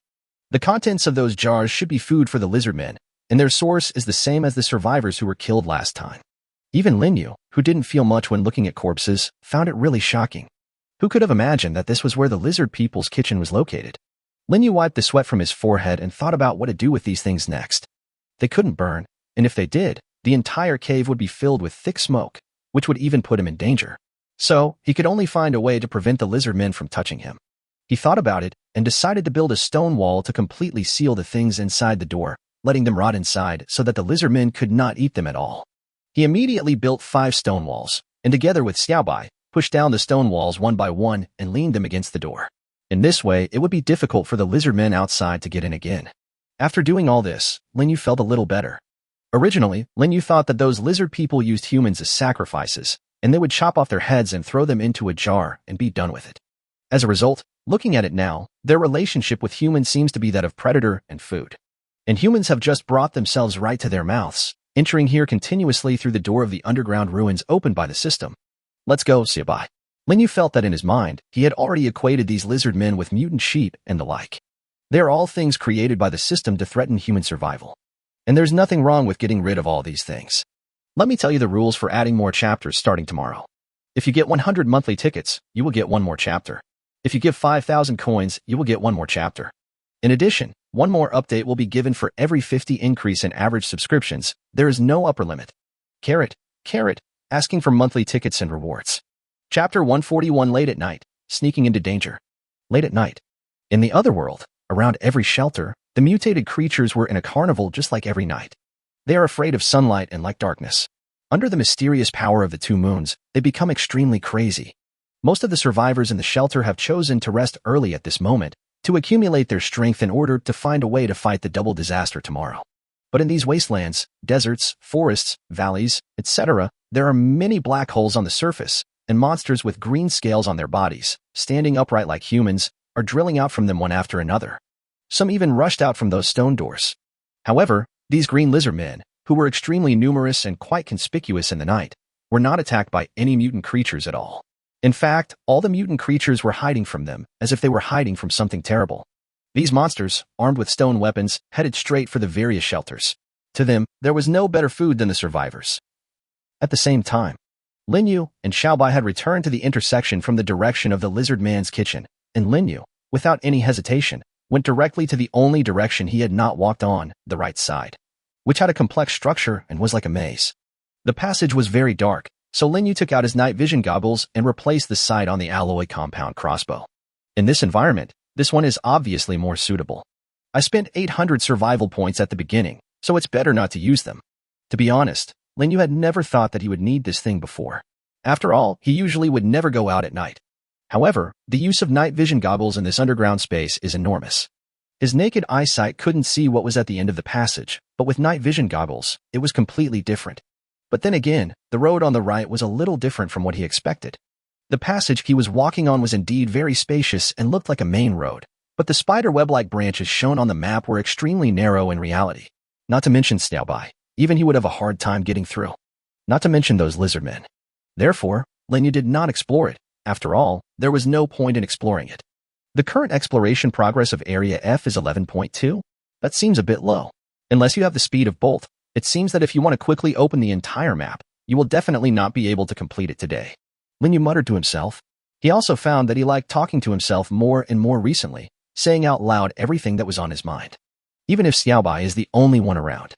The contents of those jars should be food for the lizard men, and their source is the same as the survivors who were killed last time. Even Lin Yu, who didn't feel much when looking at corpses, found it really shocking. Who could have imagined that this was where the lizard people's kitchen was located? Lin Yu wiped the sweat from his forehead and thought about what to do with these things next. They couldn't burn, and if they did, the entire cave would be filled with thick smoke, which would even put him in danger. So, he could only find a way to prevent the lizard men from touching him. He thought about it and decided to build a stone wall to completely seal the things inside the door, letting them rot inside so that the lizard men could not eat them at all. He immediately built 5 stone walls, and together with Xiaobai, pushed down the stone walls one by one and leaned them against the door. In this way, it would be difficult for the lizard men outside to get in again. After doing all this, Lin Yu felt a little better. Originally, Lin Yu thought that those lizard people used humans as sacrifices, and they would chop off their heads and throw them into a jar and be done with it. As a result, looking at it now, their relationship with humans seems to be that of predator and food. And humans have just brought themselves right to their mouths, entering here continuously through the door of the underground ruins opened by the system. Let's go, Xiaobai. Lin Yu felt that in his mind, he had already equated these lizard men with mutant sheep and the like. They are all things created by the system to threaten human survival. And there's nothing wrong with getting rid of all these things. Let me tell you the rules for adding more chapters starting tomorrow. If you get 100 monthly tickets, you will get 1 more chapter. If you give 5,000 coins, you will get 1 more chapter. In addition, 1 more update will be given for every 50 increase in average subscriptions. There is no upper limit. Carrot, asking for monthly tickets and rewards. Chapter 141 Late at Night, Sneaking into Danger. Late at night. In the other world, around every shelter, the mutated creatures were in a carnival just like every night. They are afraid of sunlight and like darkness. Under the mysterious power of the 2 moons, they become extremely crazy. Most of the survivors in the shelter have chosen to rest early at this moment, to accumulate their strength in order to find a way to fight the double disaster tomorrow. But in these wastelands, deserts, forests, valleys, etc., there are many black holes on the surface, and monsters with green scales on their bodies, standing upright like humans, are drilling out from them one after another. Some even rushed out from those stone doors. However, these green lizard men, who were extremely numerous and quite conspicuous in the night, were not attacked by any mutant creatures at all. In fact, all the mutant creatures were hiding from them, as if they were hiding from something terrible. These monsters, armed with stone weapons, headed straight for the various shelters. To them, there was no better food than the survivors. At the same time, Lin Yu and Xiaobai had returned to the intersection from the direction of the lizard man's kitchen, and Lin Yu, without any hesitation, went directly to the only direction he had not walked on, the right side, which had a complex structure and was like a maze. The passage was very dark, so Lin Yu took out his night vision goggles and replaced the sight on the alloy compound crossbow. In this environment, this one is obviously more suitable. I spent 800 survival points at the beginning, so it's better not to use them. To be honest, Lin Yu had never thought that he would need this thing before. After all, he usually would never go out at night. However, the use of night vision goggles in this underground space is enormous. His naked eyesight couldn't see what was at the end of the passage, but with night vision goggles, it was completely different. But then again, the road on the right was a little different from what he expected. The passage he was walking on was indeed very spacious and looked like a main road, but the spider-web-like branches shown on the map were extremely narrow in reality. Not to mention shabby, even he would have a hard time getting through. Not to mention those lizard men. Therefore, Linyu did not explore it. After all, there was no point in exploring it. The current exploration progress of Area F is 11.2. That seems a bit low. Unless you have the speed of Bolt, it seems that if you want to quickly open the entire map, you will definitely not be able to complete it today. Linyu muttered to himself. He also found that he liked talking to himself more and more recently, saying out loud everything that was on his mind. Even if Xiaobai is the only one around.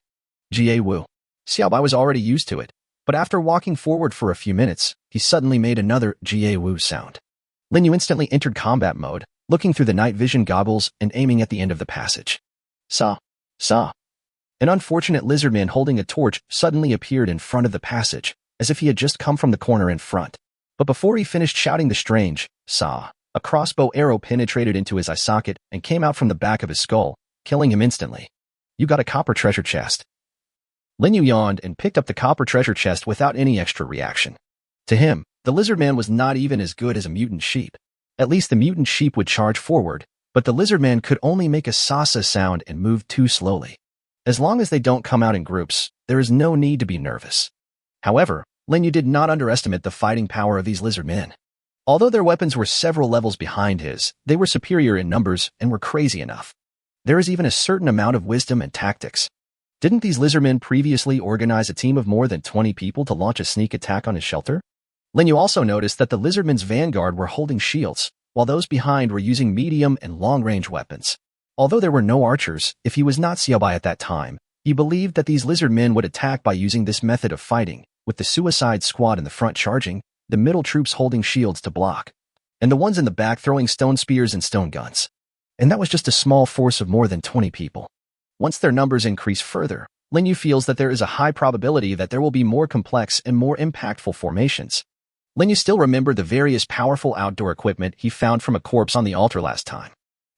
Jie Wu. Xiaobai was already used to it, but after walking forward for a few minutes, he suddenly made another Jie Wu sound. Linyu instantly entered combat mode, looking through the night vision goggles and aiming at the end of the passage. Sa. An unfortunate lizardman holding a torch suddenly appeared in front of the passage, as if he had just come from the corner in front. But before he finished shouting the strange Sa, a crossbow arrow penetrated into his eye socket and came out from the back of his skull, killing him instantly. You got a copper treasure chest. Linyu yawned and picked up the copper treasure chest without any extra reaction. To him, the lizardman was not even as good as a mutant sheep. At least the mutant sheep would charge forward, but the lizardman could only make a sasa sound and move too slowly. As long as they don't come out in groups, there is no need to be nervous. However, Linyu did not underestimate the fighting power of these lizardmen. Although their weapons were several levels behind his, they were superior in numbers and were crazy enough. There is even a certain amount of wisdom and tactics. Didn't these lizardmen previously organize a team of more than 20 people to launch a sneak attack on his shelter? Linyu also noticed that the lizardmen's vanguard were holding shields, while those behind were using medium and long-range weapons. Although there were no archers, if he was not Xiaobai at that time, he believed that these lizardmen would attack by using this method of fighting, with the suicide squad in the front charging, the middle troops holding shields to block, and the ones in the back throwing stone spears and stone guns. And that was just a small force of more than 20 people. Once their numbers increase further, Linyu feels that there is a high probability that there will be more complex and more impactful formations. Linyu still remembered the various powerful outdoor equipment he found from a corpse on the altar last time.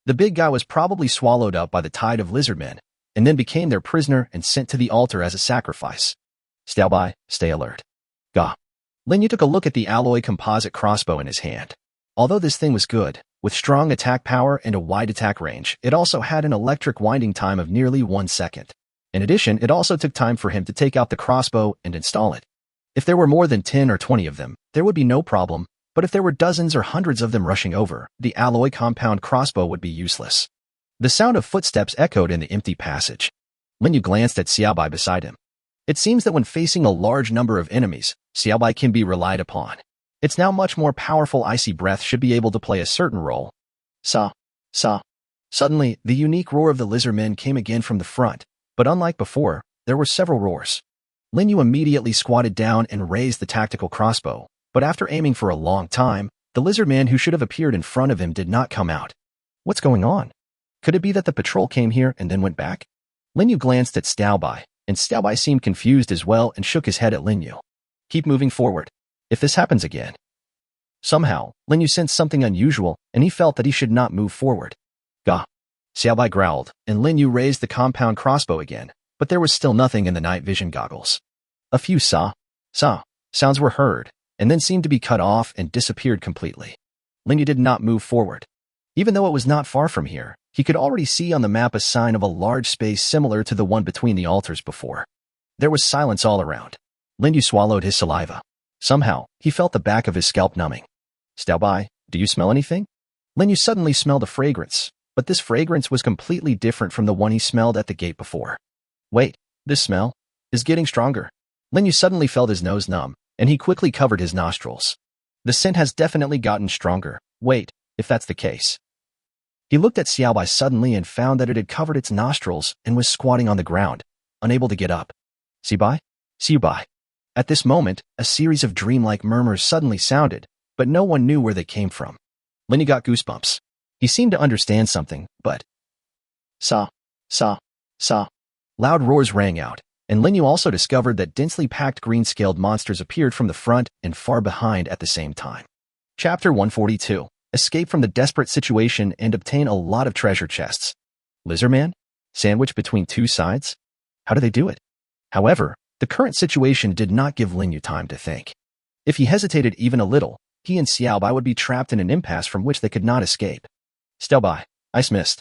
The big guy was probably swallowed up by the tide of lizardmen, and then became their prisoner and sent to the altar as a sacrifice. Xiaobai, stay alert. Ga. Linyu took a look at the alloy composite crossbow in his hand. Although this thing was good, with strong attack power and a wide attack range, it also had an electric winding time of nearly 1 second. In addition, it also took time for him to take out the crossbow and install it. If there were more than 10 or 20 of them, there would be no problem, but if there were dozens or hundreds of them rushing over, the alloy compound crossbow would be useless. The sound of footsteps echoed in the empty passage. Linyu glanced at Xiaobai beside him. It seems that when facing a large number of enemies, Xiaobai can be relied upon. Its now much more powerful icy breath should be able to play a certain role. Sa. Suddenly, the unique roar of the lizardmen came again from the front, but unlike before, there were several roars. Linyu immediately squatted down and raised the tactical crossbow, but after aiming for a long time, the lizardman who should have appeared in front of him did not come out. What's going on? Could it be that the patrol came here and then went back? Linyu glanced at Xiaobai, and Xiaobai seemed confused as well and shook his head at Linyu. Keep moving forward. If this happens again. Somehow, Linyu sensed something unusual, and he felt that he should not move forward. Gah. Xiaobai growled, and Linyu raised the compound crossbow again, but there was still nothing in the night vision goggles. A few sa sounds were heard, and then seemed to be cut off and disappeared completely. Linyu did not move forward. Even though it was not far from here, he could already see on the map a sign of a large space similar to the one between the altars before. There was silence all around. Linyu swallowed his saliva. Somehow, he felt the back of his scalp numbing. Xiaobai, do you smell anything? Linyu suddenly smelled a fragrance, but this fragrance was completely different from the one he smelled at the gate before. Wait, this smell is getting stronger. Linyu suddenly felt his nose numb, and he quickly covered his nostrils. The scent has definitely gotten stronger. Wait, if that's the case. He looked at Xiaobai suddenly and found that it had covered its nostrils and was squatting on the ground, unable to get up. Xiaobai. At this moment, a series of dreamlike murmurs suddenly sounded, but no one knew where they came from. Linyu got goosebumps. He seemed to understand something, but... Sa. Loud roars rang out, and Linyu also discovered that densely packed green-scaled monsters appeared from the front and far behind at the same time. Chapter 142. Escape from the desperate situation and obtain a lot of treasure chests. Lizardman? Sandwiched between two sides? How do they do it? However, The current situation did not give Lin Yu time to think. If he hesitated even a little, he and Xiaobai would be trapped in an impasse from which they could not escape. Xiaobai, ice mist.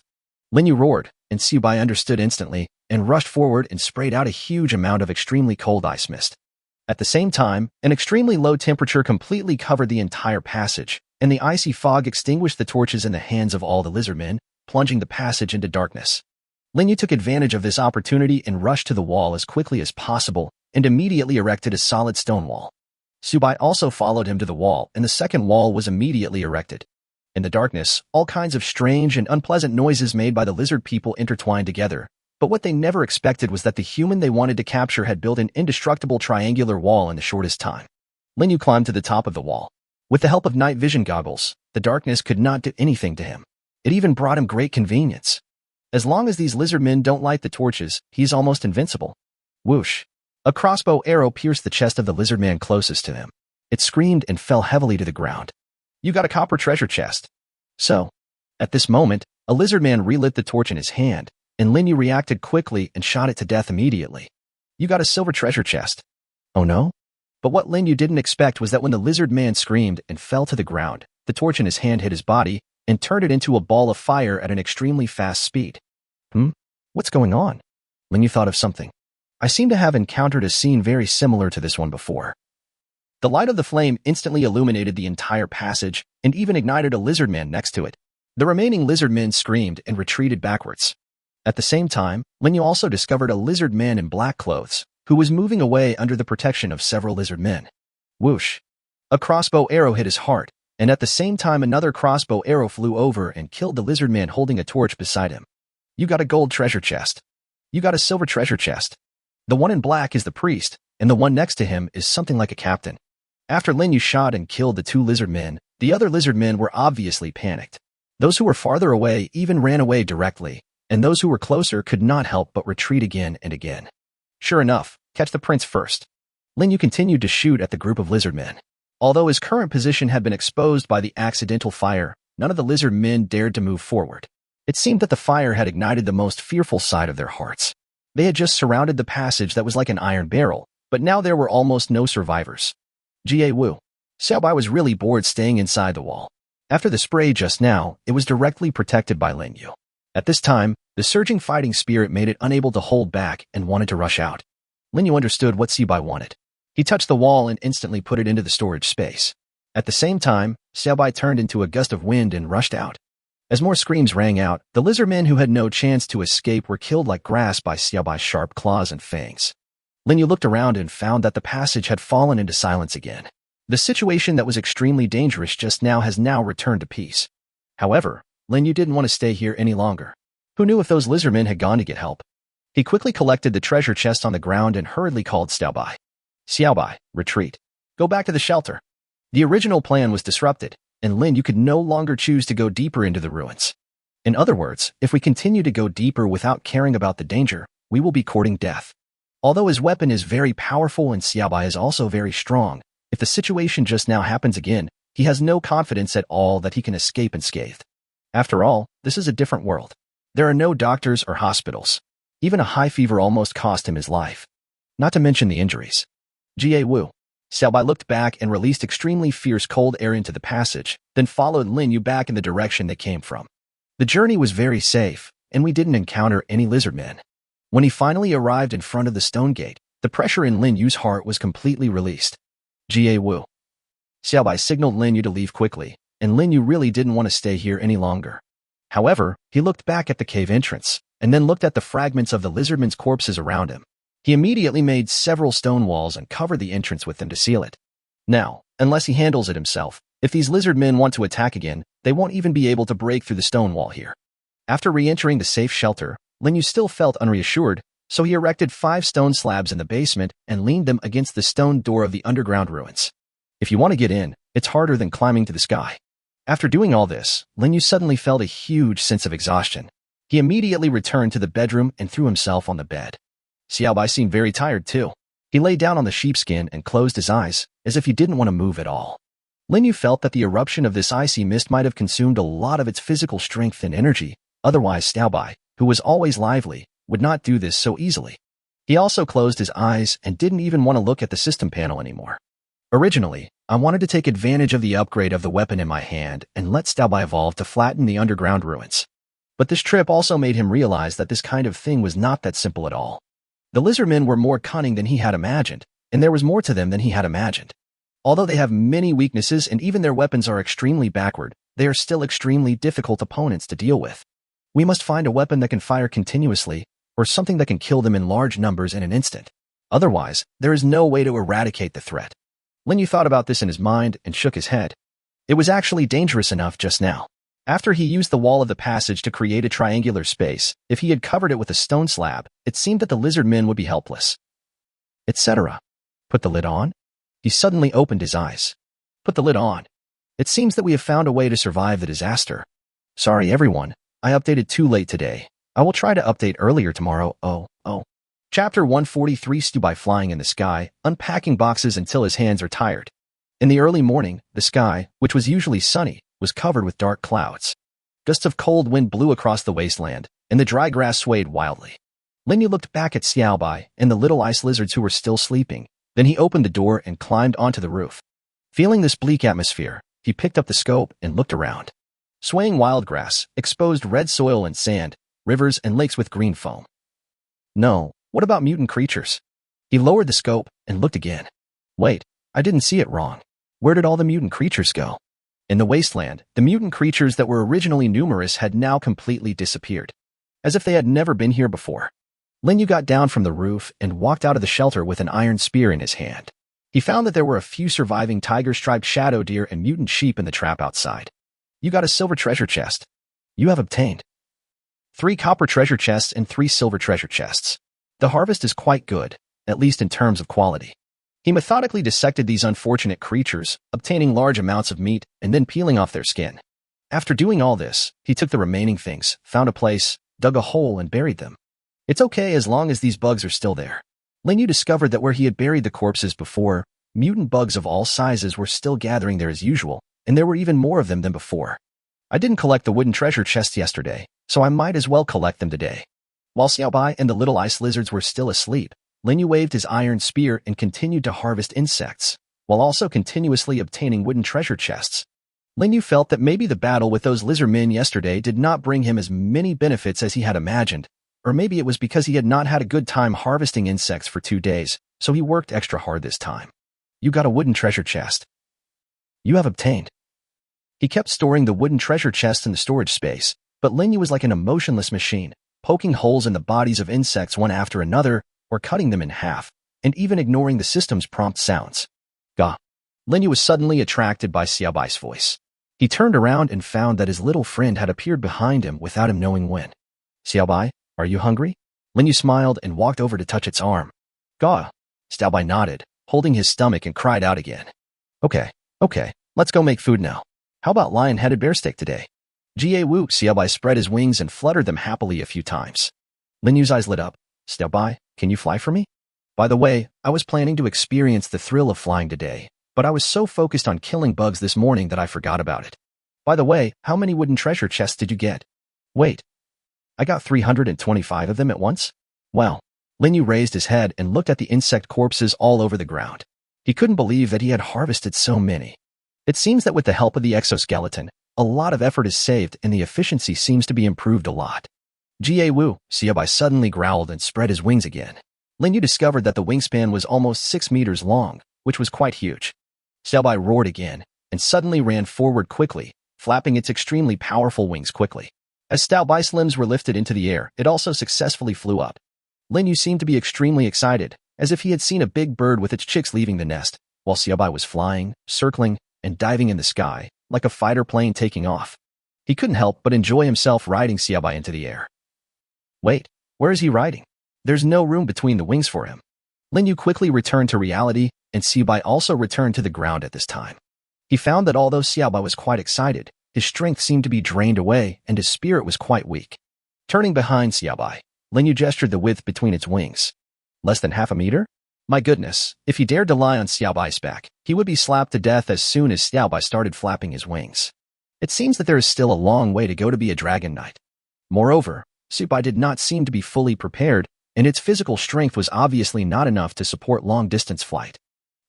Lin Yu roared, and Xiaobai understood instantly and rushed forward and sprayed out a huge amount of extremely cold ice mist. At the same time, an extremely low temperature completely covered the entire passage, and the icy fog extinguished the torches in the hands of all the lizardmen, plunging the passage into darkness. Lin Yu took advantage of this opportunity and rushed to the wall as quickly as possible and immediately erected a solid stone wall. Xiaobai also followed him to the wall, and the second wall was immediately erected. In the darkness, all kinds of strange and unpleasant noises made by the lizard people intertwined together, but what they never expected was that the human they wanted to capture had built an indestructible triangular wall in the shortest time. Lin Yu climbed to the top of the wall. With the help of night vision goggles, the darkness could not do anything to him. It even brought him great convenience. As long as these lizard men don't light the torches, he is almost invincible. Whoosh! A crossbow arrow pierced the chest of the lizard man closest to him. It screamed and fell heavily to the ground. You got a copper treasure chest. So, at this moment, a lizard man relit the torch in his hand, and Lin Yu reacted quickly and shot it to death immediately. You got a silver treasure chest. Oh no? But what Lin Yu didn't expect was that when the lizard man screamed and fell to the ground, the torch in his hand hit his body and turned it into a ball of fire at an extremely fast speed. What's going on? Lin Yu thought of something. I seem to have encountered a scene very similar to this one before. The light of the flame instantly illuminated the entire passage and even ignited a lizard man next to it. The remaining lizard men screamed and retreated backwards. At the same time, Lin Yu also discovered a lizard man in black clothes, who was moving away under the protection of several lizard men. Whoosh! A crossbow arrow hit his heart, and at the same time another crossbow arrow flew over and killed the lizard man holding a torch beside him. You got a gold treasure chest. You got a silver treasure chest. The one in black is the priest, and the one next to him is something like a captain. After Lin Yu shot and killed the two lizard men, the other lizard men were obviously panicked. Those who were farther away even ran away directly, and those who were closer could not help but retreat again and again. Sure enough, catch the prince first. Lin Yu continued to shoot at the group of lizard men. Although his current position had been exposed by the accidental fire, none of the lizard men dared to move forward. It seemed that the fire had ignited the most fearful side of their hearts. They had just surrounded the passage that was like an iron barrel, but now there were almost no survivors. Jie Wu. Xiaobai was really bored staying inside the wall. After the spray just now, it was directly protected by Lin Yu. At this time, the surging fighting spirit made it unable to hold back and wanted to rush out. Lin Yu understood what Xiaobai wanted. He touched the wall and instantly put it into the storage space. At the same time, Xiaobai turned into a gust of wind and rushed out. As more screams rang out, the lizard men who had no chance to escape were killed like grass by Xiaobai's sharp claws and fangs. Lin Yu looked around and found that the passage had fallen into silence again. The situation that was extremely dangerous just now has now returned to peace. However, Lin Yu didn't want to stay here any longer. Who knew if those lizard men had gone to get help? He quickly collected the treasure chest on the ground and hurriedly called Xiaobai. Xiaobai, retreat. Go back to the shelter. The original plan was disrupted, and Lin Yu could no longer choose to go deeper into the ruins. In other words, if we continue to go deeper without caring about the danger, we will be courting death. Although his weapon is very powerful and Xiaobai is also very strong, if the situation just now happens again, he has no confidence at all that he can escape unscathed. After all, this is a different world. There are no doctors or hospitals. Even a high fever almost cost him his life. Not to mention the injuries. Jie Wu. Xiaobai looked back and released extremely fierce cold air into the passage, then followed Lin Yu back in the direction they came from. The journey was very safe, and we didn't encounter any lizard men. When he finally arrived in front of the stone gate, the pressure in Lin Yu's heart was completely released. Jie Wu. Xiaobai signaled Lin Yu to leave quickly, and Lin Yu really didn't want to stay here any longer. However, he looked back at the cave entrance, and then looked at the fragments of the lizardmen's corpses around him. He immediately made several stone walls and covered the entrance with them to seal it. Now, unless he handles it himself, if these lizard men want to attack again, they won't even be able to break through the stone wall here. After re-entering the safe shelter, Lin Yu still felt unreassured, so he erected 5 stone slabs in the basement and leaned them against the stone door of the underground ruins. If you want to get in, it's harder than climbing to the sky. After doing all this, Lin Yu suddenly felt a huge sense of exhaustion. He immediately returned to the bedroom and threw himself on the bed. Xiaobai seemed very tired too. He lay down on the sheepskin and closed his eyes, as if he didn't want to move at all. Lin Yu felt that the eruption of this icy mist might have consumed a lot of its physical strength and energy, otherwise Xiaobai, who was always lively, would not do this so easily. He also closed his eyes and didn't even want to look at the system panel anymore. Originally, I wanted to take advantage of the upgrade of the weapon in my hand and let stabby evolve to flatten the underground ruins. But this trip also made him realize that this kind of thing was not that simple at all. The lizardmen were more cunning than he had imagined, and there was more to them than he had imagined. Although they have many weaknesses and even their weapons are extremely backward, they are still extremely difficult opponents to deal with. We must find a weapon that can fire continuously, or something that can kill them in large numbers in an instant. Otherwise, there is no way to eradicate the threat. Lin Yu thought about this in his mind and shook his head. It was actually dangerous enough just now. After he used the wall of the passage to create a triangular space, if he had covered it with a stone slab, it seemed that the lizard men would be helpless. Etc. Put the lid on? He suddenly opened his eyes. Put the lid on. It seems that we have found a way to survive the disaster. Sorry everyone, I updated too late today. I will try to update earlier tomorrow. Oh. Chapter 143. Stabby flying in the sky, unpacking boxes until his hands are tired. In the early morning, the sky, which was usually sunny, was covered with dark clouds. Gusts of cold wind blew across the wasteland, and the dry grass swayed wildly. Lin Yu looked back at Xiaobai and the little ice lizards who were still sleeping. Then he opened the door and climbed onto the roof. Feeling this bleak atmosphere, he picked up the scope and looked around. Swaying wild grass, exposed red soil and sand, rivers and lakes with green foam. No, what about mutant creatures? He lowered the scope and looked again. Wait, I didn't see it wrong. Where did all the mutant creatures go? In the wasteland, the mutant creatures that were originally numerous had now completely disappeared, as if they had never been here before. Lin Yu got down from the roof and walked out of the shelter with an iron spear in his hand. He found that there were a few surviving tiger-striped shadow deer and mutant sheep in the trap outside. You got a silver treasure chest. You have obtained 3 copper treasure chests and 3 silver treasure chests. The harvest is quite good, at least in terms of quality. He methodically dissected these unfortunate creatures, obtaining large amounts of meat and then peeling off their skin. After doing all this, he took the remaining things, found a place, dug a hole and buried them. It's okay as long as these bugs are still there. Lin Yu discovered that where he had buried the corpses before, mutant bugs of all sizes were still gathering there as usual, and there were even more of them than before. I didn't collect the wooden treasure chests yesterday, so I might as well collect them today. While Xiaobai and the little ice lizards were still asleep, Lin Yu waved his iron spear and continued to harvest insects, while also continuously obtaining wooden treasure chests. Lin Yu felt that maybe the battle with those lizard men yesterday did not bring him as many benefits as he had imagined, or maybe it was because he had not had a good time harvesting insects for 2 days, so he worked extra hard this time. You got a wooden treasure chest. You have obtained. He kept storing the wooden treasure chest in the storage space, but Lin Yu was like an emotionless machine, poking holes in the bodies of insects one after another, or cutting them in half, and even ignoring the system's prompt sounds. Gah. Lin Yu was suddenly attracted by Xiaobai's voice. He turned around and found that his little friend had appeared behind him without him knowing when. Xiaobai, are you hungry? Lin Yu smiled and walked over to touch its arm. Gah. Xiaobai nodded, holding his stomach and cried out again. Okay, let's go make food now. How about lion-headed bear steak today? Wu. Xiaobai spread his wings and fluttered them happily a few times. Lin Yu's eyes lit up. Xiaobai, can you fly for me? By the way, I was planning to experience the thrill of flying today, but I was so focused on killing bugs this morning that I forgot about it. By the way, how many wooden treasure chests did you get? Wait. I got 325 of them at once? Wow. Lin Yu raised his head and looked at the insect corpses all over the ground. He couldn't believe that he had harvested so many. It seems that with the help of the exoskeleton, a lot of effort is saved and the efficiency seems to be improved a lot. Wu. Xiaobai suddenly growled and spread his wings again. Lin Yu discovered that the wingspan was almost 6 meters long, which was quite huge. Xiaobai roared again and suddenly ran forward quickly, flapping its extremely powerful wings quickly. As Xiaobai's limbs were lifted into the air, it also successfully flew up. Lin Yu seemed to be extremely excited, as if he had seen a big bird with its chicks leaving the nest, while Xiaobai was flying, circling, and diving in the sky, like a fighter plane taking off. He couldn't help but enjoy himself riding Xiaobai into the air. Wait, where is he riding? There's no room between the wings for him. Lin Yu quickly returned to reality, and Xiaobai also returned to the ground at this time. He found that although Xiaobai was quite excited, his strength seemed to be drained away and his spirit was quite weak. Turning behind Xiaobai, Lin Yu gestured the width between its wings. Less than half a meter? My goodness, if he dared to lie on Xiaobai's back, he would be slapped to death as soon as Xiaobai started flapping his wings. It seems that there is still a long way to go to be a dragon knight. Moreover, Xiaobai did not seem to be fully prepared, and its physical strength was obviously not enough to support long-distance flight.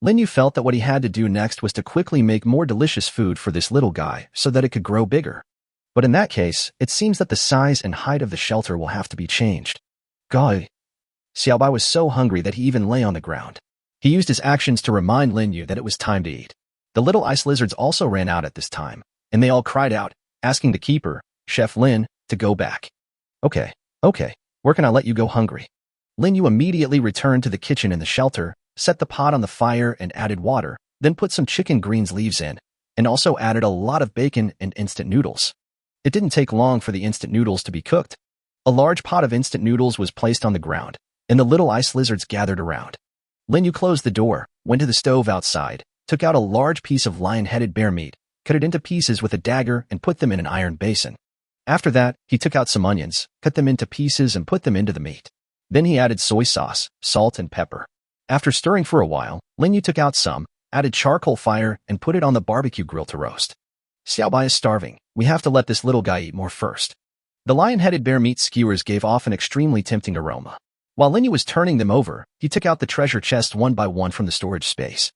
Lin Yu felt that what he had to do next was to quickly make more delicious food for this little guy so that it could grow bigger. But in that case, it seems that the size and height of the shelter will have to be changed. Golly. Xiaobai was so hungry that he even lay on the ground. He used his actions to remind Lin Yu that it was time to eat. The little ice lizards also ran out at this time, and they all cried out, asking the keeper, Chef Lin, to go back. Okay, where can I let you go hungry? Lin Yu immediately returned to the kitchen in the shelter, set the pot on the fire and added water, then put some chicken greens leaves in, and also added a lot of bacon and instant noodles. It didn't take long for the instant noodles to be cooked. A large pot of instant noodles was placed on the ground, and the little ice lizards gathered around. Lin Yu closed the door, went to the stove outside, took out a large piece of lion-headed bear meat, cut it into pieces with a dagger and put them in an iron basin. After that, he took out some onions, cut them into pieces and put them into the meat. Then he added soy sauce, salt and pepper. After stirring for a while, Lin Yu took out some, added charcoal fire and put it on the barbecue grill to roast. Xiaobai is starving. We have to let this little guy eat more first. The lion-headed bear meat skewers gave off an extremely tempting aroma. While Lin Yu was turning them over, he took out the treasure chest one by one from the storage space.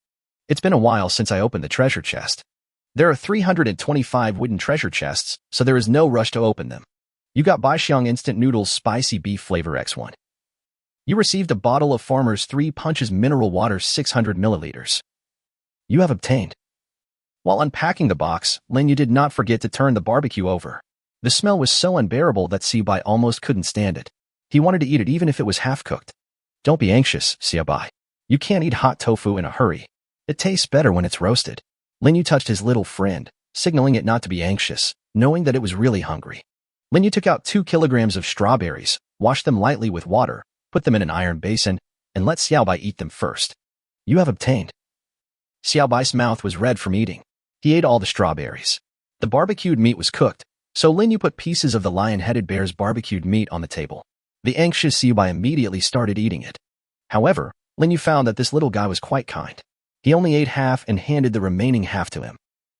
It's been a while since I opened the treasure chest. There are 325 wooden treasure chests, so there is no rush to open them. You got Baixiang Instant Noodles Spicy Beef Flavor X1. You received a bottle of Farmer's 3 Punches Mineral Water 600 milliliters. You have obtained. While unpacking the box, Lin Yu did not forget to turn the barbecue over. The smell was so unbearable that Xiaobai almost couldn't stand it. He wanted to eat it even if it was half-cooked. Don't be anxious, Xiaobai. You can't eat hot tofu in a hurry. It tastes better when it's roasted. Lin Yu touched his little friend, signaling it not to be anxious, knowing that it was really hungry. Lin Yu took out 2 kilograms of strawberries, washed them lightly with water, put them in an iron basin, and let Xiaobai eat them first. You have obtained. Xiaobai's mouth was red from eating. He ate all the strawberries. The barbecued meat was cooked, so Lin Yu put pieces of the lion-headed bear's barbecued meat on the table. The anxious Xiaobai immediately started eating it. However, Lin Yu found that this little guy was quite kind. He only ate half and handed the remaining half to him.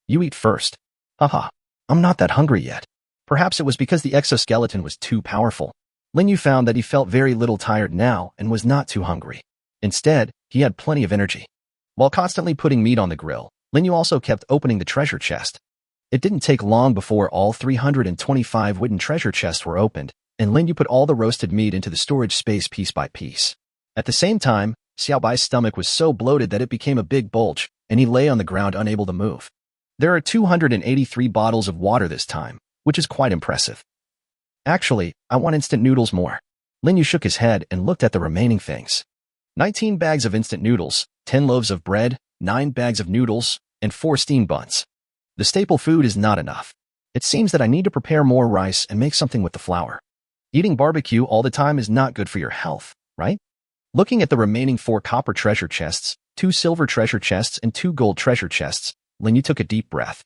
You eat first. Haha, I'm not that hungry yet. Perhaps it was because the exoskeleton was too powerful. Lin Yu found that he felt very little tired now and was not too hungry. Instead, he had plenty of energy. While constantly putting meat on the grill, Lin Yu also kept opening the treasure chest. It didn't take long before all 325 wooden treasure chests were opened, and Lin Yu put all the roasted meat into the storage space piece by piece. At the same time, Xiaobai's stomach was so bloated that it became a big bulge, and he lay on the ground unable to move. There are 283 bottles of water this time, which is quite impressive. Actually, I want instant noodles more. Lin Yu shook his head and looked at the remaining things. 19 bags of instant noodles, 10 loaves of bread, 9 bags of noodles, and 4 steamed buns. The staple food is not enough. It seems that I need to prepare more rice and make something with the flour. Eating barbecue all the time is not good for your health, right? Looking at the remaining 4 copper treasure chests, 2 silver treasure chests, and 2 gold treasure chests, Lin Yu took a deep breath.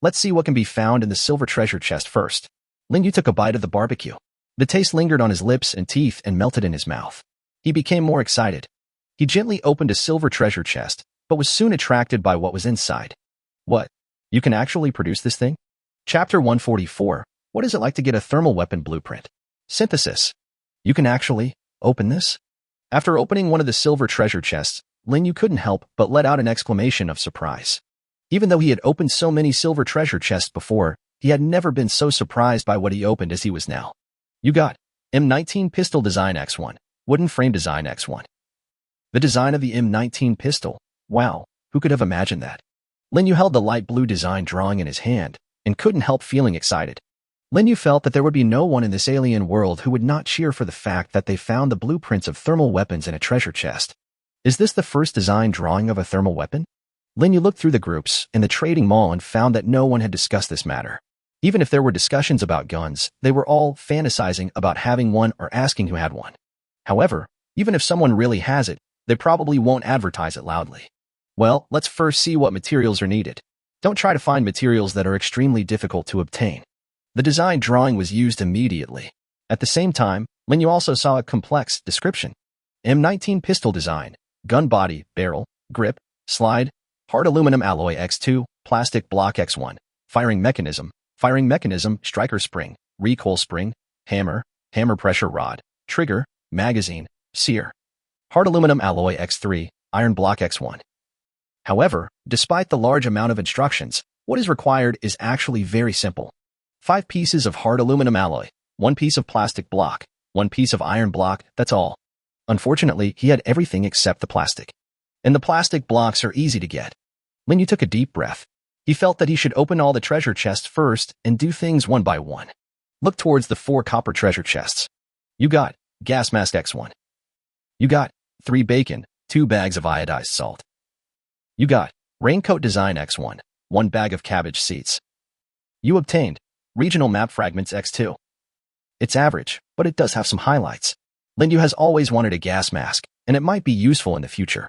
Let's see what can be found in the silver treasure chest first. Lin Yu took a bite of the barbecue. The taste lingered on his lips and teeth and melted in his mouth. He became more excited. He gently opened a silver treasure chest, but was soon attracted by what was inside. What? You can actually produce this thing? Chapter 144. What is it like to get a thermal weapon blueprint? Synthesis. You can actually open this? After opening one of the silver treasure chests, Lin Yu couldn't help but let out an exclamation of surprise. Even though he had opened so many silver treasure chests before, he had never been so surprised by what he opened as he was now. You got M19 Pistol Design X1, Wooden Frame Design X1. The design of the M19 pistol. Wow, who could have imagined that? Lin Yu held the light blue design drawing in his hand and couldn't help feeling excited. Lin Yu felt that there would be no one in this alien world who would not cheer for the fact that they found the blueprints of thermal weapons in a treasure chest. Is this the first design drawing of a thermal weapon? Lin Yu looked through the groups in the trading mall and found that no one had discussed this matter. Even if there were discussions about guns, they were all fantasizing about having one or asking who had one. However, even if someone really has it, they probably won't advertise it loudly. Well, let's first see what materials are needed. Don't try to find materials that are extremely difficult to obtain. The design drawing was used immediately. At the same time, Lin Yu also saw a complex description. M19 pistol design, gun body, barrel, grip, slide, hard aluminum alloy X2, plastic block X1, firing mechanism, striker spring, recoil spring, hammer, hammer pressure rod, trigger, magazine, sear. Hard aluminum alloy X3, iron block X1. However, despite the large amount of instructions, what is required is actually very simple. 5 pieces of hard aluminum alloy, 1 piece of plastic block, 1 piece of iron block, that's all. Unfortunately, he had everything except the plastic. And the plastic blocks are easy to get. Linyu took a deep breath. He felt that he should open all the treasure chests first and do things one by one. Look towards the 4 copper treasure chests. You got gas mask X1. You got 3 bacon, 2 bags of iodized salt. You got raincoat design X1, 1 bag of cabbage seeds. You obtained regional map fragments X2. It's average, but it does have some highlights. Linyu has always wanted a gas mask, and it might be useful in the future.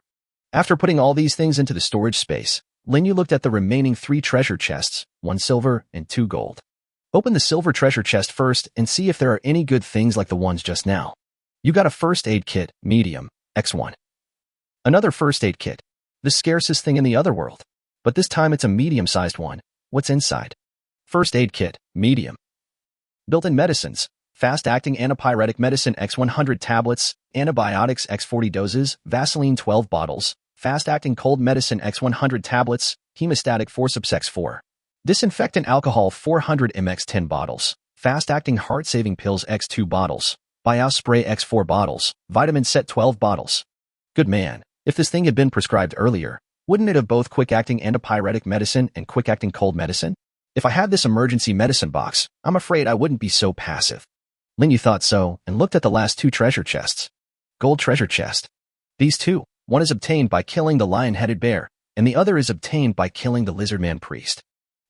After putting all these things into the storage space, Linyu looked at the remaining 3 treasure chests, 1 silver and 2 gold. Open the silver treasure chest first and see if there are any good things like the ones just now. You got a first aid kit, medium, X1. Another first aid kit, the scarcest thing in the other world. But this time it's a medium-sized one. What's inside? First aid kit, medium. Built-in medicines, fast-acting antipyretic medicine X100 tablets, antibiotics X40 doses, Vaseline 12 bottles, fast-acting cold medicine X100 tablets, hemostatic forceps X4. Disinfectant alcohol 400 ml 10 bottles, fast-acting heart-saving pills X2 bottles, Biao spray X4 bottles, vitamin set 12 bottles. Good man, if this thing had been prescribed earlier, wouldn't it have both quick-acting antipyretic medicine and quick-acting cold medicine? If I had this emergency medicine box, I'm afraid I wouldn't be so passive. Linyu thought so and looked at the last 2 treasure chests. Gold treasure chest. These 2, one is obtained by killing the lion-headed bear, and the other is obtained by killing the lizard-man priest.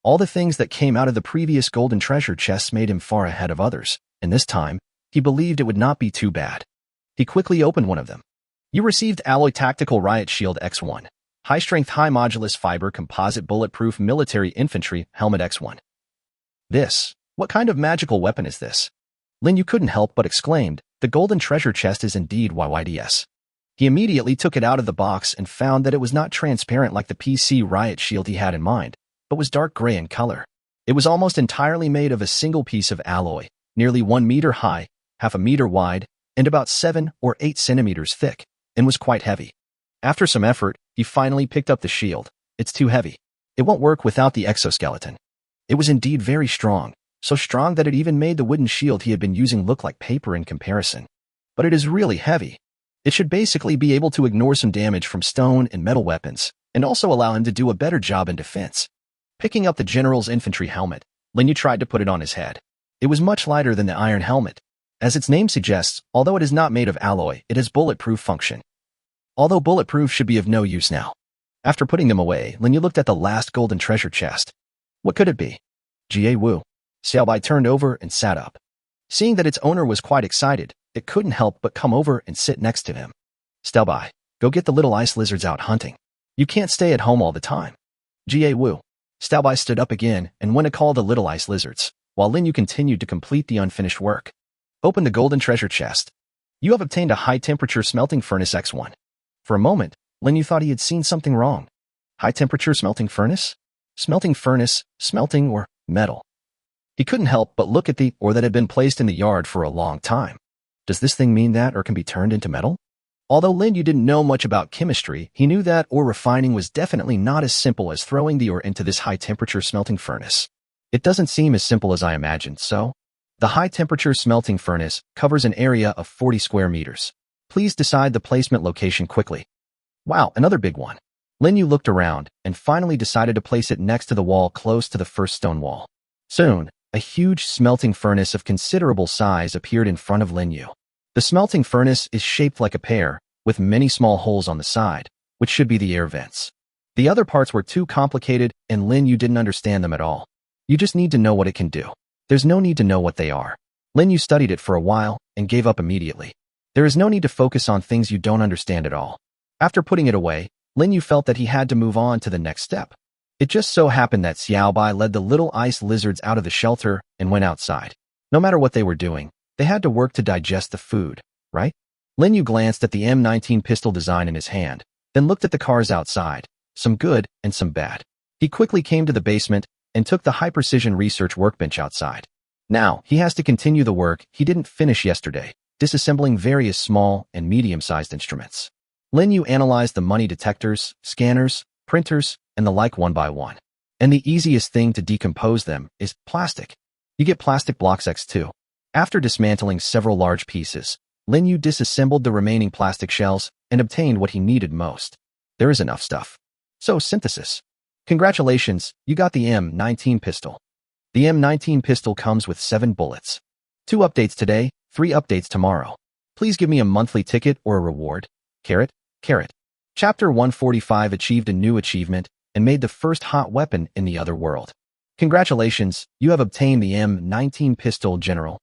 All the things that came out of the previous golden treasure chests made him far ahead of others, and this time, he believed it would not be too bad. He quickly opened one of them. You received Alloy Tactical Riot Shield X1. High-strength, high-modulus fiber composite bulletproof military infantry helmet X1. What kind of magical weapon is this? Linyu couldn't help but exclaimed, the golden treasure chest is indeed YYDS. He immediately took it out of the box and found that it was not transparent like the PC Riot Shield he had in mind, but was dark gray in color. It was almost entirely made of a single piece of alloy, nearly 1 meter high, half a meter wide, and about 7 or 8 centimeters thick, and was quite heavy. After some effort, he finally picked up the shield. It's too heavy. It won't work without the exoskeleton. It was indeed very strong, so strong that it even made the wooden shield he had been using look like paper in comparison. But it is really heavy. It should basically be able to ignore some damage from stone and metal weapons, and also allow him to do a better job in defense. Picking up the general's infantry helmet, Linyu tried to put it on his head. It was much lighter than the iron helmet. As its name suggests, although it is not made of alloy, it has bulletproof function. Although bulletproof should be of no use now. After putting them away, Linyu looked at the last golden treasure chest. What could it be? Jie Wu. Xiaobai turned over and sat up. Seeing that its owner was quite excited, it couldn't help but come over and sit next to him. Xiaobai, go get the little ice lizards out hunting. You can't stay at home all the time. Jie Wu. Xiaobai stood up again and went to call the little ice lizards, while Linyu continued to complete the unfinished work. Open the golden treasure chest. You have obtained a high-temperature smelting furnace X1. For a moment, Linyu thought he had seen something wrong. High-temperature smelting furnace? Smelting furnace, smelting, or metal? He couldn't help but look at the ore that had been placed in the yard for a long time. Does this thing mean that ore can be turned into metal? Although Linyu didn't know much about chemistry, he knew that ore refining was definitely not as simple as throwing the ore into this high-temperature smelting furnace. It doesn't seem as simple as I imagined, so... The high-temperature smelting furnace covers an area of 40 square meters. Please decide the placement location quickly. Wow, another big one. Linyu looked around and finally decided to place it next to the wall close to the first stone wall. Soon, a huge smelting furnace of considerable size appeared in front of Linyu. The smelting furnace is shaped like a pear, with many small holes on the side, which should be the air vents. The other parts were too complicated and Linyu didn't understand them at all. You just need to know what it can do. There's no need to know what they are. Linyu studied it for a while and gave up immediately. There is no need to focus on things you don't understand at all. After putting it away, Linyu felt that he had to move on to the next step. It just so happened that Xiaobai led the little ice lizards out of the shelter and went outside. No matter what they were doing, they had to work to digest the food, right? Linyu glanced at the M19 pistol design in his hand, then looked at the cars outside, some good and some bad. He quickly came to the basement and took the high-precision research workbench outside. Now, he has to continue the work he didn't finish yesterday, disassembling various small and medium-sized instruments. Lin Yu analyzed the money detectors, scanners, printers, and the like one by one. And the easiest thing to decompose them is plastic. You get plastic blocks X2. After dismantling several large pieces, Lin Yu disassembled the remaining plastic shells and obtained what he needed most. There is enough stuff. So, synthesis. Congratulations, you got the M19 pistol. The M19 pistol comes with 7 bullets. 2 updates today, 3 updates tomorrow. Please give me a monthly ticket or a reward. Carrot, carrot. Chapter 145 achieved a new achievement and made the first hot weapon in the other world. Congratulations, you have obtained the M19 pistol, General.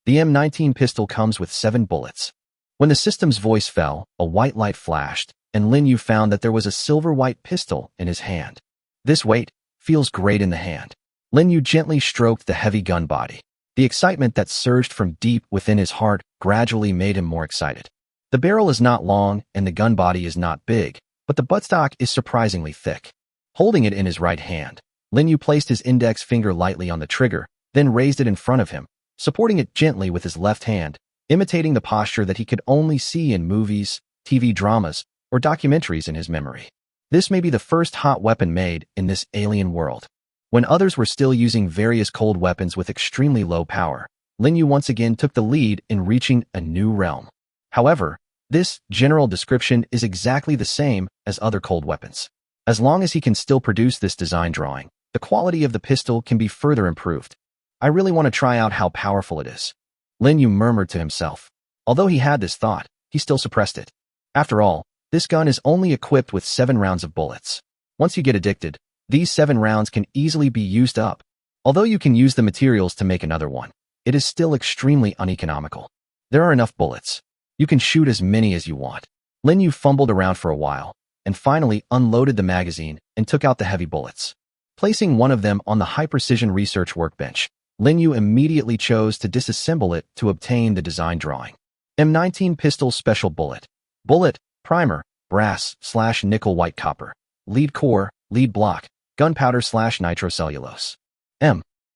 The M19 pistol comes with 7 bullets. When the system's voice fell, a white light flashed, and Lin Yu found that there was a silver-white pistol in his hand. This weight feels great in the hand. Lin Yu gently stroked the heavy gun body. The excitement that surged from deep within his heart gradually made him more excited. The barrel is not long and the gun body is not big, but the buttstock is surprisingly thick. Holding it in his right hand, Lin Yu placed his index finger lightly on the trigger, then raised it in front of him, supporting it gently with his left hand, imitating the posture that he could only see in movies, TV dramas, or documentaries in his memory. This may be the first hot weapon made in this alien world. When others were still using various cold weapons with extremely low power, Lin Yu once again took the lead in reaching a new realm. However, this general description is exactly the same as other cold weapons. As long as he can still produce this design drawing, the quality of the pistol can be further improved. I really want to try out how powerful it is. Lin Yu murmured to himself. Although he had this thought, he still suppressed it. After all, this gun is only equipped with 7 rounds of bullets. Once you get addicted, these 7 rounds can easily be used up. Although you can use the materials to make another one, it is still extremely uneconomical. There are enough bullets. You can shoot as many as you want. Lin Yu fumbled around for a while, and finally unloaded the magazine and took out the heavy bullets. Placing one of them on the high-precision research workbench, Lin Yu immediately chose to disassemble it to obtain the design drawing. M19 pistol special bullet. Bullet, primer, brass/nickel white copper. Lead core, lead block, gunpowder/nitrocellulose.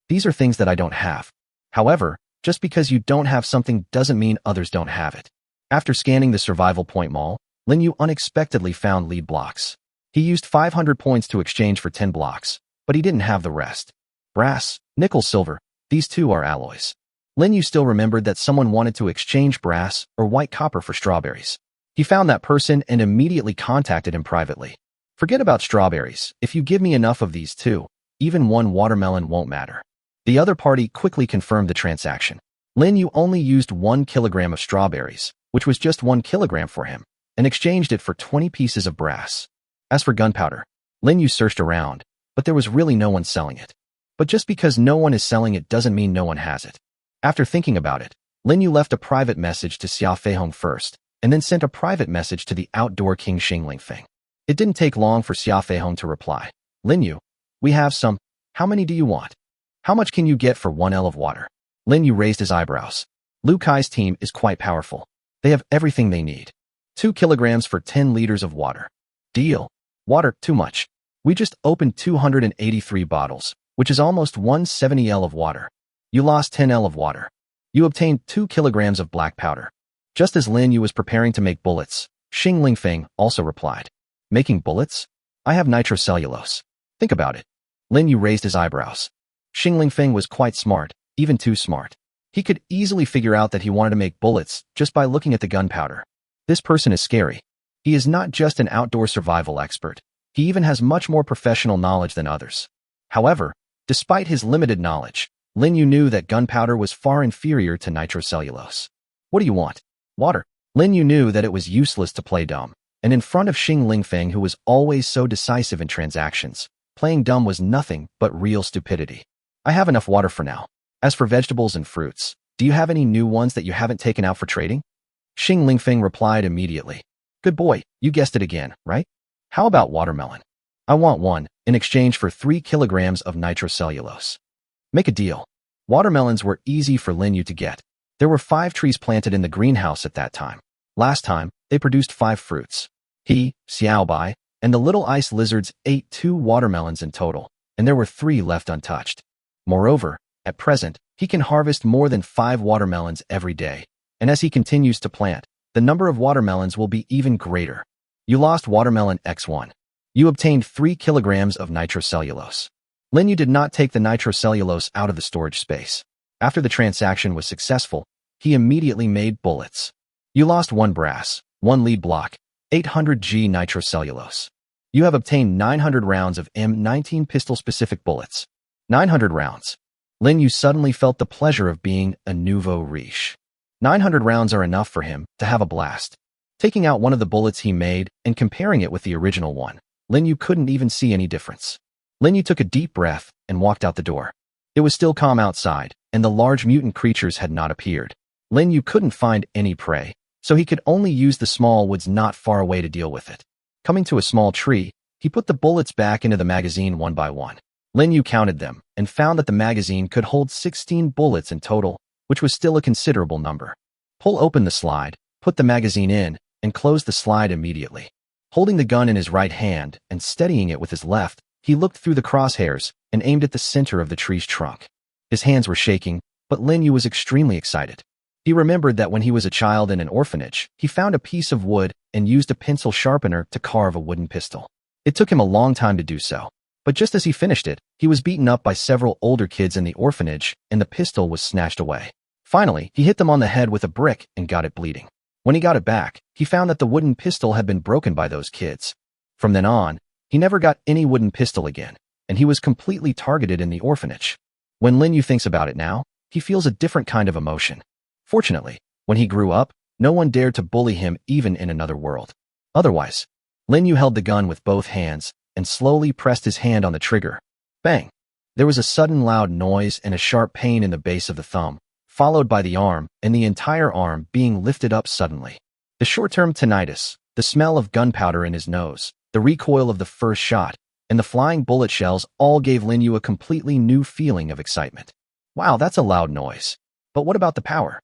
These are things that I don't have. However, just because you don't have something doesn't mean others don't have it. After scanning the survival point mall, Lin Yu unexpectedly found lead blocks. He used 500 points to exchange for 10 blocks, but he didn't have the rest. Brass, nickel, silver, these two are alloys. Lin Yu still remembered that someone wanted to exchange brass or white copper for strawberries. He found that person and immediately contacted him privately. Forget about strawberries. If you give me enough of these two, even one watermelon won't matter. The other party quickly confirmed the transaction. Lin Yu only used 1 kilogram of strawberries, which was just 1 kilogram for him, and exchanged it for 20 pieces of brass. As for gunpowder, Lin Yu searched around, but there was really no one selling it. But just because no one is selling it doesn't mean no one has it. After thinking about it, Lin Yu left a private message to Xia Feihong first, and then sent a private message to the outdoor king Xing Lingfeng. It didn't take long for Xia Feihong to reply. Lin Yu, we have some. How many do you want? How much can you get for 1 L of water? Lin Yu raised his eyebrows. Lu Kai's team is quite powerful. They have everything they need. 2 kilograms for 10 liters of water. Deal. Water, too much. We just opened 283 bottles, which is almost 170 L of water. You lost 10 L of water. You obtained 2 kilograms of black powder. Just as Lin Yu was preparing to make bullets, Xing Lingfeng also replied. Making bullets? I have nitrocellulose. Think about it. Lin Yu raised his eyebrows. Xing Lingfeng was quite smart, even too smart. He could easily figure out that he wanted to make bullets just by looking at the gunpowder. This person is scary. He is not just an outdoor survival expert. He even has much more professional knowledge than others. However, despite his limited knowledge, Lin Yu knew that gunpowder was far inferior to nitrocellulose. What do you want? Water. Lin Yu knew that it was useless to play dumb, and in front of Xing Lingfeng, who was always so decisive in transactions, playing dumb was nothing but real stupidity. I have enough water for now. As for vegetables and fruits, do you have any new ones that you haven't taken out for trading? Xing Lingfeng replied immediately. Good boy, you guessed it again, right? How about watermelon? I want 1, in exchange for 3 kilograms of nitrocellulose. Make a deal. Watermelons were easy for Lin Yu to get. There were 5 trees planted in the greenhouse at that time. Last time, they produced 5 fruits. He, Xiaobai, and the little ice lizards ate 2 watermelons in total, and there were 3 left untouched. Moreover, at present, he can harvest more than 5 watermelons every day, And as he continues to plant, the number of watermelons will be even greater. You lost watermelon X1. You obtained 3 kilograms of nitrocellulose. Linyu did not take the nitrocellulose out of the storage space. After the transaction was successful, he immediately made bullets. You lost 1 brass, 1 lead block, 800 G nitrocellulose. You have obtained 900 rounds of M19 pistol-specific bullets. 900 rounds. Linyu suddenly felt the pleasure of being a nouveau riche. 900 rounds are enough for him to have a blast. Taking out one of the bullets he made and comparing it with the original one, Linyu couldn't even see any difference. Linyu took a deep breath and walked out the door. It was still calm outside, and the large mutant creatures had not appeared. Linyu couldn't find any prey, so he could only use the small woods not far away to deal with it. Coming to a small tree, he put the bullets back into the magazine one by one. Linyu counted them and found that the magazine could hold 16 bullets in total, which was still a considerable number. Pull open the slide, put the magazine in, and close the slide immediately. Holding the gun in his right hand and steadying it with his left, he looked through the crosshairs and aimed at the center of the tree's trunk. His hands were shaking, but Linyu was extremely excited. He remembered that when he was a child in an orphanage, he found a piece of wood and used a pencil sharpener to carve a wooden pistol. It took him a long time to do so, but just as he finished it, he was beaten up by several older kids in the orphanage and the pistol was snatched away. Finally, he hit them on the head with a brick and got it bleeding. When he got it back, he found that the wooden pistol had been broken by those kids. From then on, he never got any wooden pistol again, and he was completely targeted in the orphanage. When Linyu thinks about it now, he feels a different kind of emotion. Fortunately, when he grew up, no one dared to bully him even in another world. Otherwise, Linyu held the gun with both hands and slowly pressed his hand on the trigger. Bang! There was a sudden loud noise and a sharp pain in the base of the thumb, followed by the arm and the entire arm being lifted up suddenly. The short-term tinnitus, the smell of gunpowder in his nose, the recoil of the first shot, and the flying bullet shells all gave Linyu a completely new feeling of excitement. Wow, that's a loud noise. But what about the power?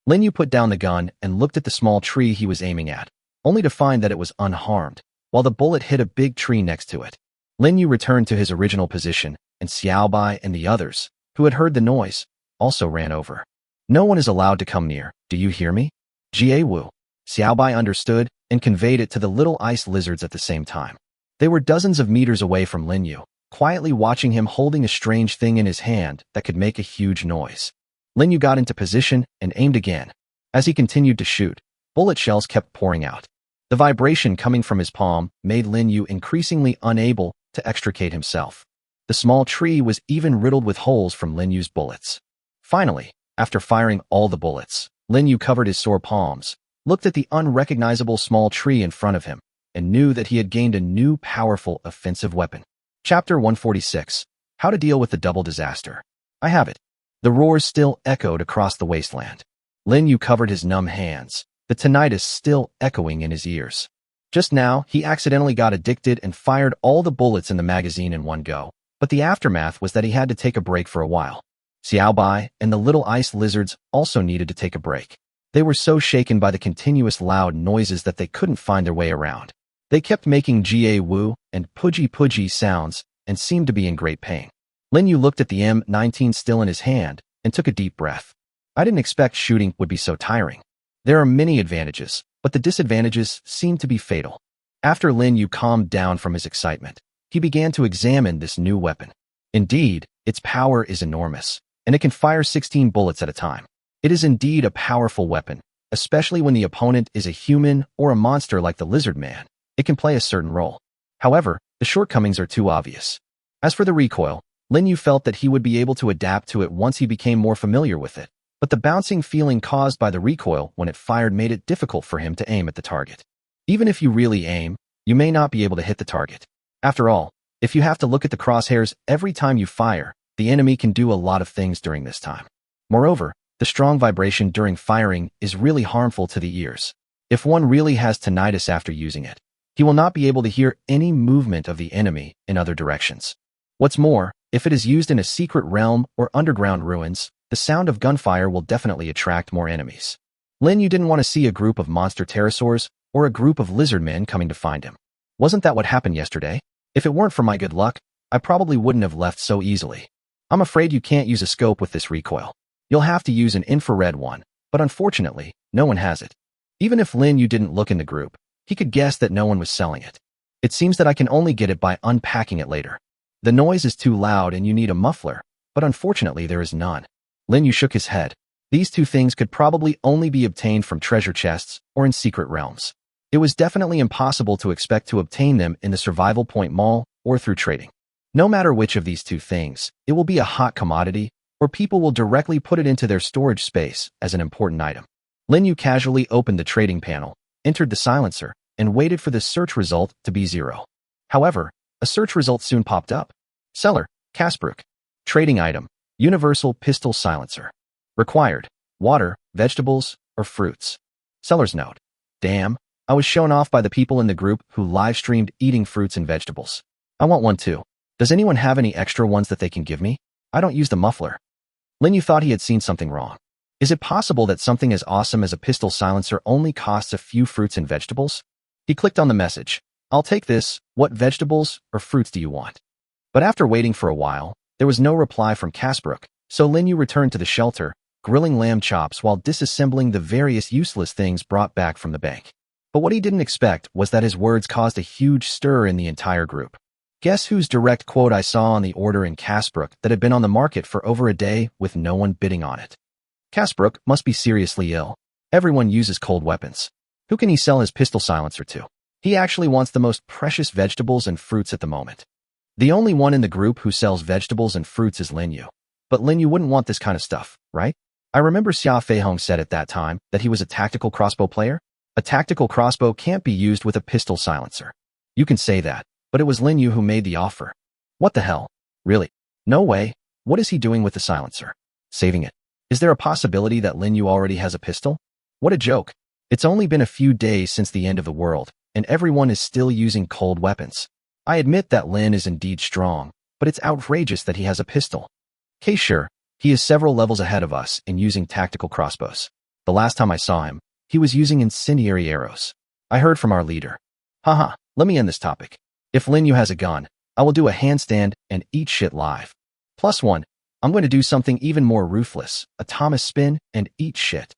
Linyu put down the gun and looked at the small tree he was aiming at, only to find that it was unharmed, while the bullet hit a big tree next to it. Linyu returned to his original position, and Xiaobai and the others, who had heard the noise, also ran over. No one is allowed to come near, do you hear me? Jie Wu. Xiaobai understood and conveyed it to the little ice lizards at the same time. They were dozens of meters away from Linyu, quietly watching him holding a strange thing in his hand that could make a huge noise. Linyu got into position and aimed again. As he continued to shoot, bullet shells kept pouring out. The vibration coming from his palm made Linyu increasingly unable to extricate himself. The small tree was even riddled with holes from Linyu's bullets. Finally, after firing all the bullets, Linyu covered his sore palms, looked at the unrecognizable small tree in front of him, and knew that he had gained a new powerful offensive weapon. Chapter 146. How to Deal with the Double Disaster. I have it. The roars still echoed across the wasteland. Linyu covered his numb hands, the tinnitus still echoing in his ears. Just now, he accidentally got addicted and fired all the bullets in the magazine in one go, but the aftermath was that he had to take a break for a while. Xiaobai and the little ice lizards also needed to take a break. They were so shaken by the continuous loud noises that they couldn't find their way around. They kept making Jie Wu and Pudgy sounds and seemed to be in great pain. Linyu looked at the M19 still in his hand and took a deep breath. I didn't expect shooting would be so tiring. There are many advantages, but the disadvantages seem to be fatal. After Linyu calmed down from his excitement, he began to examine this new weapon. Indeed, its power is enormous, and it can fire 16 bullets at a time. It is indeed a powerful weapon, especially when the opponent is a human or a monster like the lizard man. It can play a certain role. However, the shortcomings are too obvious. As for the recoil, Linyu felt that he would be able to adapt to it once he became more familiar with it, but the bouncing feeling caused by the recoil when it fired made it difficult for him to aim at the target. Even if you really aim, you may not be able to hit the target. After all, if you have to look at the crosshairs every time you fire, the enemy can do a lot of things during this time. Moreover, the strong vibration during firing is really harmful to the ears. If one really has tinnitus after using it, he will not be able to hear any movement of the enemy in other directions. What's more, if it is used in a secret realm or underground ruins, the sound of gunfire will definitely attract more enemies. Linyu didn't want to see a group of monster pterosaurs or a group of lizard men coming to find him. Wasn't that what happened yesterday? If it weren't for my good luck, I probably wouldn't have left so easily. I'm afraid you can't use a scope with this recoil. You'll have to use an infrared one, but unfortunately, no one has it. Even if Lin Yu didn't look in the group, he could guess that no one was selling it. It seems that I can only get it by unpacking it later. The noise is too loud and you need a muffler, but unfortunately there is none. Lin Yu shook his head. These two things could probably only be obtained from treasure chests or in secret realms. It was definitely impossible to expect to obtain them in the Survival Point Mall or through trading. No matter which of these two things, it will be a hot commodity, or people will directly put it into their storage space as an important item. Lin Yu casually opened the trading panel, entered the silencer, and waited for the search result to be 0. However, a search result soon popped up. Seller, Casbrook. Trading item, universal pistol silencer. Required, water, vegetables, or fruits. Seller's note. Damn, I was shown off by the people in the group who live-streamed eating fruits and vegetables. I want one too. Does anyone have any extra ones that they can give me? I don't use the muffler. Lin Yu thought he had seen something wrong. Is it possible that something as awesome as a pistol silencer only costs a few fruits and vegetables? He clicked on the message. I'll take this. What vegetables or fruits do you want? But after waiting for a while, there was no reply from Casbrook, so Lin Yu returned to the shelter, grilling lamb chops while disassembling the various useless things brought back from the bank. But what he didn't expect was that his words caused a huge stir in the entire group. Guess whose direct quote I saw on the order in Casbrook that had been on the market for over a day with no one bidding on it? Casbrook must be seriously ill. Everyone uses cold weapons. Who can he sell his pistol silencer to? He actually wants the most precious vegetables and fruits at the moment. The only one in the group who sells vegetables and fruits is Lin Yu. But Lin Yu wouldn't want this kind of stuff, right? I remember Xia Feihong said at that time that he was a tactical crossbow player. A tactical crossbow can't be used with a pistol silencer. You can say that, but it was Lin Yu who made the offer. What the hell? Really? No way. What is he doing with the silencer? Saving it. Is there a possibility that Lin Yu already has a pistol? What a joke. It's only been a few days since the end of the world, and everyone is still using cold weapons. I admit that Lin is indeed strong, but it's outrageous that he has a pistol. Okay, sure, he is several levels ahead of us in using tactical crossbows. The last time I saw him, he was using incendiary arrows. I heard from our leader. Haha, let me end this topic. If Lin Yu has a gun, I will do a handstand and eat shit live. +1, I'm going to do something even more ruthless, a Thomas spin and eat shit.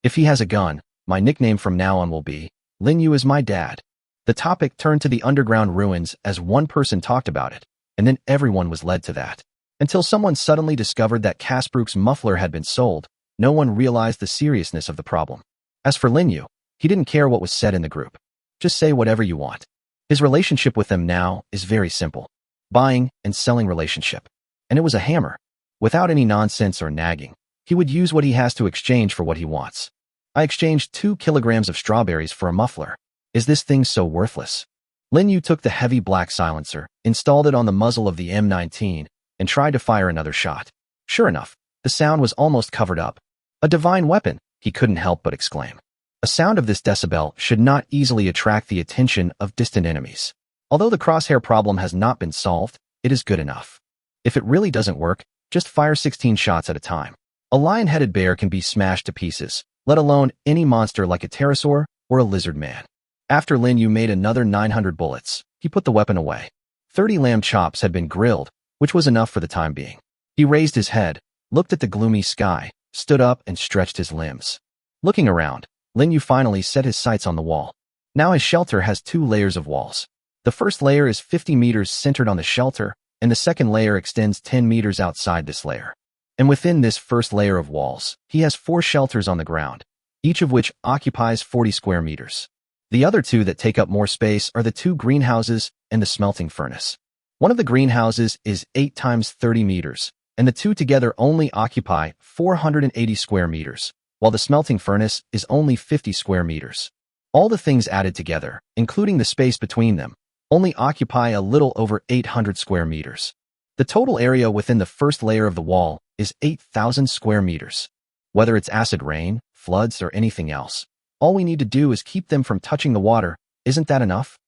If he has a gun, my nickname from now on will be, Lin Yu is my dad. The topic turned to the underground ruins as one person talked about it, and then everyone was led to that. Until someone suddenly discovered that Casbrook's muffler had been sold, no one realized the seriousness of the problem. As for Lin Yu, he didn't care what was said in the group. Just say whatever you want. His relationship with them now is very simple. Buying and selling relationship. And it was a hammer. Without any nonsense or nagging, he would use what he has to exchange for what he wants. I exchanged 2 kilograms of strawberries for a muffler. Is this thing so worthless? Lin Yu took the heavy black silencer, installed it on the muzzle of the M19, and tried to fire another shot. Sure enough, the sound was almost covered up. A divine weapon, he couldn't help but exclaim. A sound of this decibel should not easily attract the attention of distant enemies. Although the crosshair problem has not been solved, it is good enough. If it really doesn't work, just fire 16 shots at a time. A lion-headed bear can be smashed to pieces, let alone any monster like a pterosaur or a lizard man. After Lin Yu made another 900 bullets, he put the weapon away. 30 lamb chops had been grilled, which was enough for the time being. He raised his head, looked at the gloomy sky, stood up and stretched his limbs. Looking around, Lin Yu finally set his sights on the wall. Now his shelter has 2 layers of walls. The first layer is 50 meters centered on the shelter, and the second layer extends 10 meters outside this layer. And within this first layer of walls, he has 4 shelters on the ground, each of which occupies 40 square meters. The other 2 that take up more space are the 2 greenhouses and the smelting furnace. One of the greenhouses is 8 times 30 meters, and the 2 together only occupy 480 square meters, while the smelting furnace is only 50 square meters. All the things added together, including the space between them, only occupy a little over 800 square meters. The total area within the first layer of the wall is 8,000 square meters. Whether it's acid rain, floods, or anything else, all we need to do is keep them from touching the water. Isn't that enough?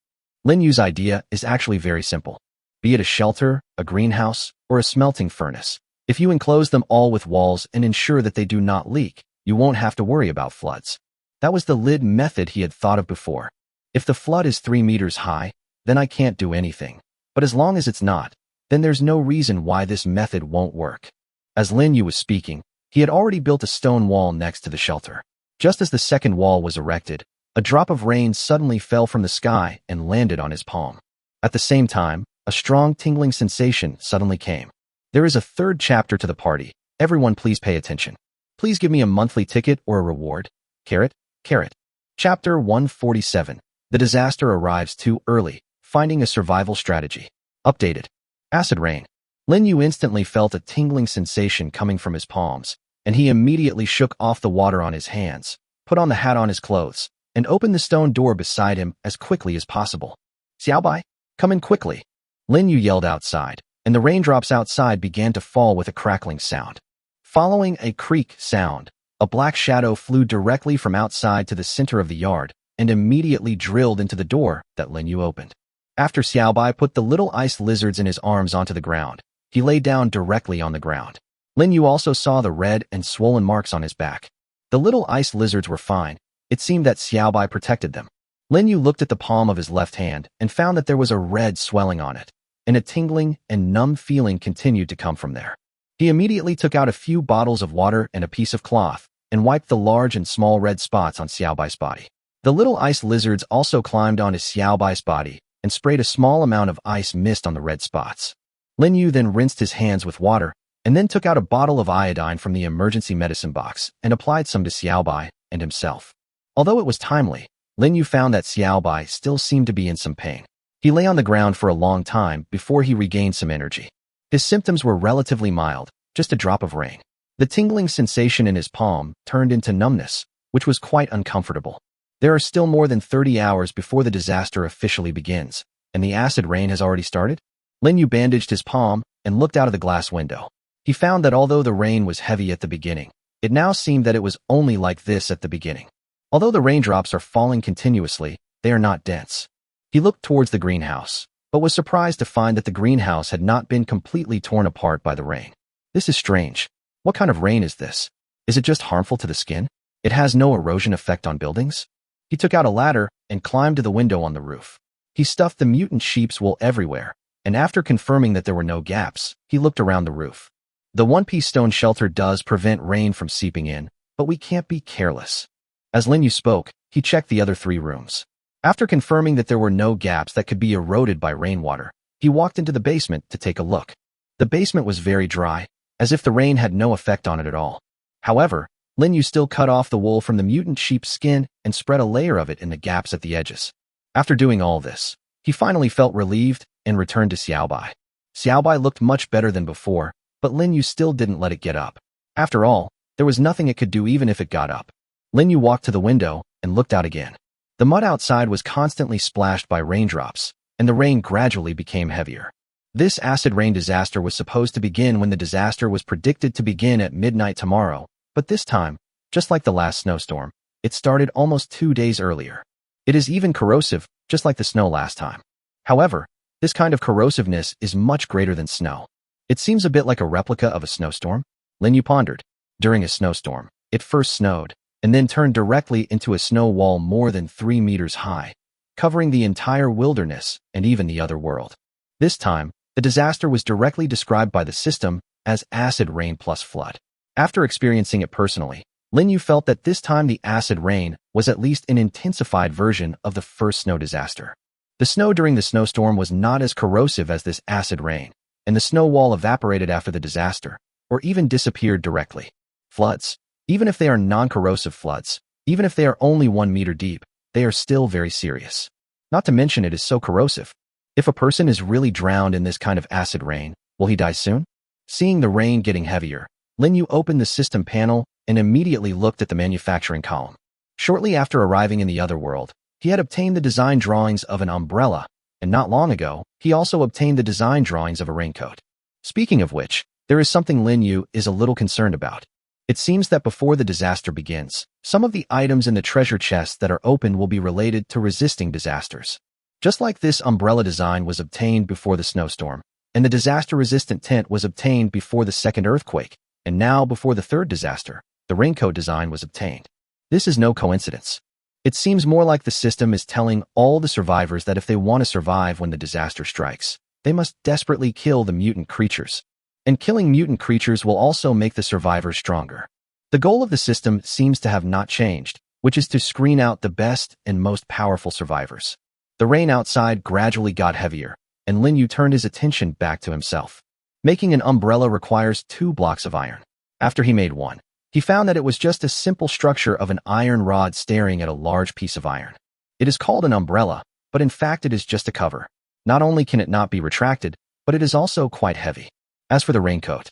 Lin Yu's idea is actually very simple. Be it a shelter, a greenhouse, or a smelting furnace, if you enclose them all with walls and ensure that they do not leak, you won't have to worry about floods. That was the lid method he had thought of before. If the flood is 3 meters high, then I can't do anything. But as long as it's not, then there's no reason why this method won't work. As Lin Yu was speaking, He had already built a stone wall next to the shelter. Just as the second wall was erected, a drop of rain suddenly fell from the sky and landed on his palm. At the same time, a strong tingling sensation suddenly came. There is a third chapter to the party. Everyone please pay attention. Please give me a monthly ticket or a reward. Carrot, carrot. Chapter 147. The disaster arrives too early. Finding a survival strategy. Updated. Acid rain. Lin Yu instantly felt a tingling sensation coming from his palms, and he immediately shook off the water on his hands, put on the hat on his clothes, and opened the stone door beside him as quickly as possible. Xiaobai, come in quickly. Lin Yu yelled outside, and the raindrops outside began to fall with a crackling sound. Following a creak sound, a black shadow flew directly from outside to the center of the yard and immediately drilled into the door that Lin Yu opened. After Xiaobai put the little ice lizards in his arms onto the ground, he lay down directly on the ground. Lin Yu also saw the red and swollen marks on his back. The little ice lizards were fine. It seemed that Xiaobai protected them. Lin Yu looked at the palm of his left hand and found that there was a red swelling on it, and a tingling and numb feeling continued to come from there. He immediately took out a few bottles of water and a piece of cloth and wiped the large and small red spots on Xiaobai's body. The little ice lizards also climbed onto Xiaobai's body and sprayed a small amount of ice mist on the red spots. Lin Yu then rinsed his hands with water and then took out a bottle of iodine from the emergency medicine box and applied some to Xiaobai and himself. Although it was timely, Lin Yu found that Xiaobai still seemed to be in some pain. He lay on the ground for a long time before he regained some energy. His symptoms were relatively mild, just a drop of rain. The tingling sensation in his palm turned into numbness, which was quite uncomfortable. There are still more than 30 hours before the disaster officially begins, and the acid rain has already started? Lin Yu bandaged his palm and looked out of the glass window. He found that although the rain was heavy at the beginning, it now seemed that it was only like this at the beginning. Although the raindrops are falling continuously, they are not dense. He looked towards the greenhouse, but was surprised to find that the greenhouse had not been completely torn apart by the rain. This is strange. What kind of rain is this? Is it just harmful to the skin? It has no erosion effect on buildings? He took out a ladder and climbed to the window on the roof. He stuffed the mutant sheep's wool everywhere, and after confirming that there were no gaps, he looked around the roof. The one-piece stone shelter does prevent rain from seeping in, but we can't be careless. As Lin Yu spoke, he checked the other 3 rooms. After confirming that there were no gaps that could be eroded by rainwater, he walked into the basement to take a look. The basement was very dry, as if the rain had no effect on it at all. However, Lin Yu still cut off the wool from the mutant sheep's skin and spread a layer of it in the gaps at the edges. After doing all this, he finally felt relieved and returned to Xiaobai. Xiaobai looked much better than before, but Lin Yu still didn't let it get up. After all, there was nothing it could do even if it got up. Lin Yu walked to the window and looked out again. The mud outside was constantly splashed by raindrops, and the rain gradually became heavier. This acid rain disaster was supposed to begin when the disaster was predicted to begin at midnight tomorrow, but this time, just like the last snowstorm, it started almost 2 days earlier. It is even corrosive, just like the snow last time. However, this kind of corrosiveness is much greater than snow. It seems a bit like a replica of a snowstorm. Lin Yu pondered. During a snowstorm, it first snowed, and then turned directly into a snow wall more than 3 meters high, covering the entire wilderness and even the other world. This time, the disaster was directly described by the system as acid rain plus flood. After experiencing it personally, Lin Yu felt that this time the acid rain was at least an intensified version of the first snow disaster. The snow during the snowstorm was not as corrosive as this acid rain, and the snow wall evaporated after the disaster, or even disappeared directly. Floods, even if they are non-corrosive floods, even if they are only 1 meter deep, they are still very serious. Not to mention it is so corrosive. If a person is really drowned in this kind of acid rain, will he die soon? Seeing the rain getting heavier, Lin Yu opened the system panel and immediately looked at the manufacturing column. Shortly after arriving in the other world, he had obtained the design drawings of an umbrella, and not long ago, he also obtained the design drawings of a raincoat. Speaking of which, there is something Lin Yu is a little concerned about. It seems that before the disaster begins, some of the items in the treasure chests that are opened will be related to resisting disasters. Just like this umbrella design was obtained before the snowstorm, and the disaster-resistant tent was obtained before the second earthquake, and now before the third disaster, the raincoat design was obtained. This is no coincidence. It seems more like the system is telling all the survivors that if they want to survive when the disaster strikes, they must desperately kill the mutant creatures. And killing mutant creatures will also make the survivors stronger. The goal of the system seems to have not changed, which is to screen out the best and most powerful survivors. The rain outside gradually got heavier, and Lin Yu turned his attention back to himself. Making an umbrella requires 2 blocks of iron. After he made one, he found that it was just a simple structure of an iron rod staring at a large piece of iron. It is called an umbrella, but in fact it is just a cover. Not only can it not be retracted, but it is also quite heavy. As for the raincoat.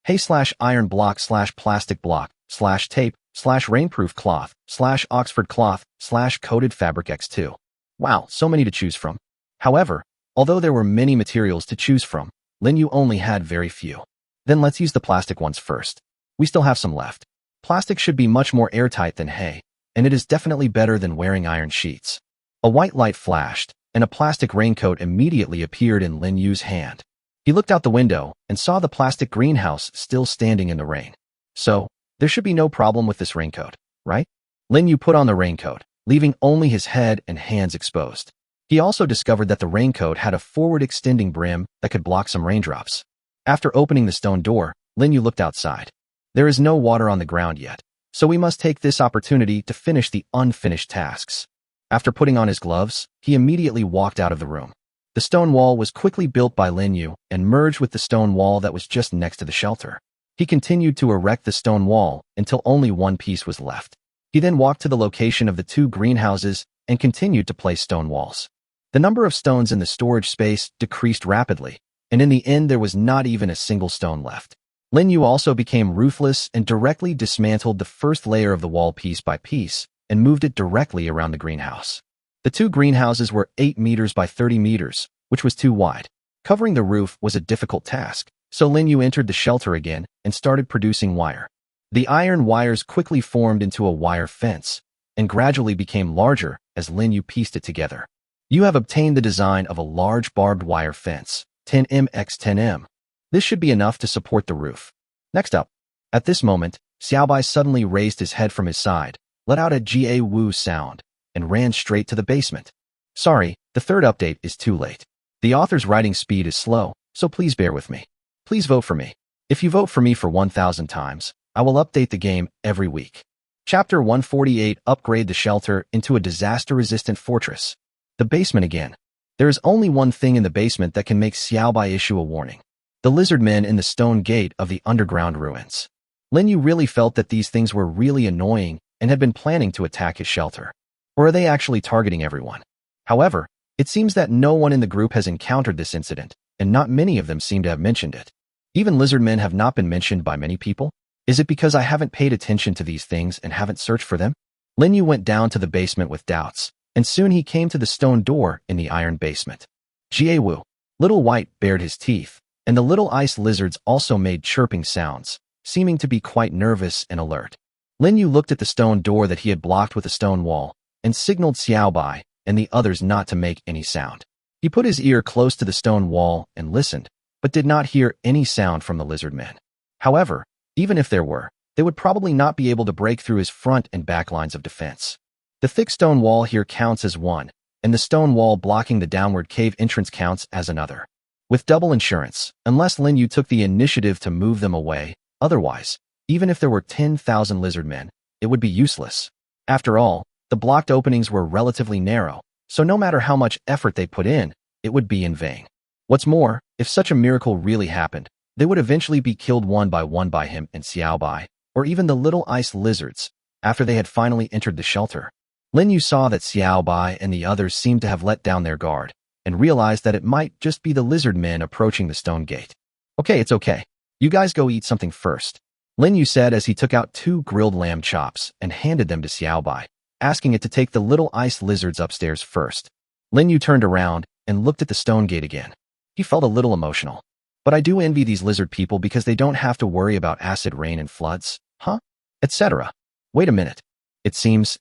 Hay/iron block/plastic block/tape/rainproof cloth/Oxford cloth/coated fabric X2. Wow, so many to choose from. However, although there were many materials to choose from, Lin Yu only had very few. Then let's use the plastic ones first. We still have some left. Plastic should be much more airtight than hay, and it is definitely better than wearing iron sheets. A white light flashed, and a plastic raincoat immediately appeared in Lin Yu's hand. He looked out the window and saw the plastic greenhouse still standing in the rain. So, there should be no problem with this raincoat, right? Lin Yu put on the raincoat, leaving only his head and hands exposed. He also discovered that the raincoat had a forward-extending brim that could block some raindrops. After opening the stone door, Lin Yu looked outside. There is no water on the ground yet, so we must take this opportunity to finish the unfinished tasks. After putting on his gloves, he immediately walked out of the room. The stone wall was quickly built by Lin Yu and merged with the stone wall that was just next to the shelter. He continued to erect the stone wall until only one piece was left. He then walked to the location of the 2 greenhouses and continued to place stone walls. The number of stones in the storage space decreased rapidly, and in the end there was not even a single stone left. Lin Yu also became ruthless and directly dismantled the first layer of the wall piece by piece and moved it directly around the greenhouse. The 2 greenhouses were 8 meters by 30 meters, which was too wide. Covering the roof was a difficult task, so Lin Yu entered the shelter again and started producing wire. The iron wires quickly formed into a wire fence and gradually became larger as Lin Yu pieced it together. You have obtained the design of a large barbed wire fence, 10 x 10 This should be enough to support the roof. Next up. At this moment, Xiaobai suddenly raised his head from his side, let out a "ga woo" sound, and ran straight to the basement. Sorry, the 3rd update is too late. The author's writing speed is slow, so please bear with me. Please vote for me. If you vote for me for 1,000 times, I will update the game every week. Chapter 148: Upgrade the shelter into a disaster-resistant fortress. The basement again. There is only one thing in the basement that can make Xiaobai issue a warning. The lizard men in the stone gate of the underground ruins. Lin Yu really felt that these things were really annoying and had been planning to attack his shelter. Or are they actually targeting everyone? However, it seems that no one in the group has encountered this incident, and not many of them seem to have mentioned it. Even lizard men have not been mentioned by many people. Is it because I haven't paid attention to these things and haven't searched for them? Lin Yu went down to the basement with doubts, and soon he came to the stone door in the iron basement. Jiawu. Little White bared his teeth, and the little ice lizards also made chirping sounds, seeming to be quite nervous and alert. Lin Yu looked at the stone door that he had blocked with a stone wall, and signaled Xiaobai and the others not to make any sound. He put his ear close to the stone wall and listened, but did not hear any sound from the lizard men. However, even if there were, they would probably not be able to break through his front and back lines of defense. The thick stone wall here counts as one, and the stone wall blocking the downward cave entrance counts as another. With double insurance, unless Lin Yu took the initiative to move them away, otherwise, even if there were 10,000 lizard men, it would be useless. After all, the blocked openings were relatively narrow, so no matter how much effort they put in, it would be in vain. What's more, if such a miracle really happened, they would eventually be killed one by him and Xiaobai, or even the little ice lizards, after they had finally entered the shelter. Lin Yu saw that Xiaobai and the others seemed to have let down their guard, and realized that it might just be the lizard men approaching the stone gate. Okay, it's okay. You guys go eat something first, Lin Yu said as he took out 2 grilled lamb chops and handed them to Xiaobai, asking it to take the little ice lizards upstairs first. Lin Yu turned around and looked at the stone gate again. He felt a little emotional. But I do envy these lizard people because they don't have to worry about acid rain and floods, huh? Etc. Wait a minute. It seems.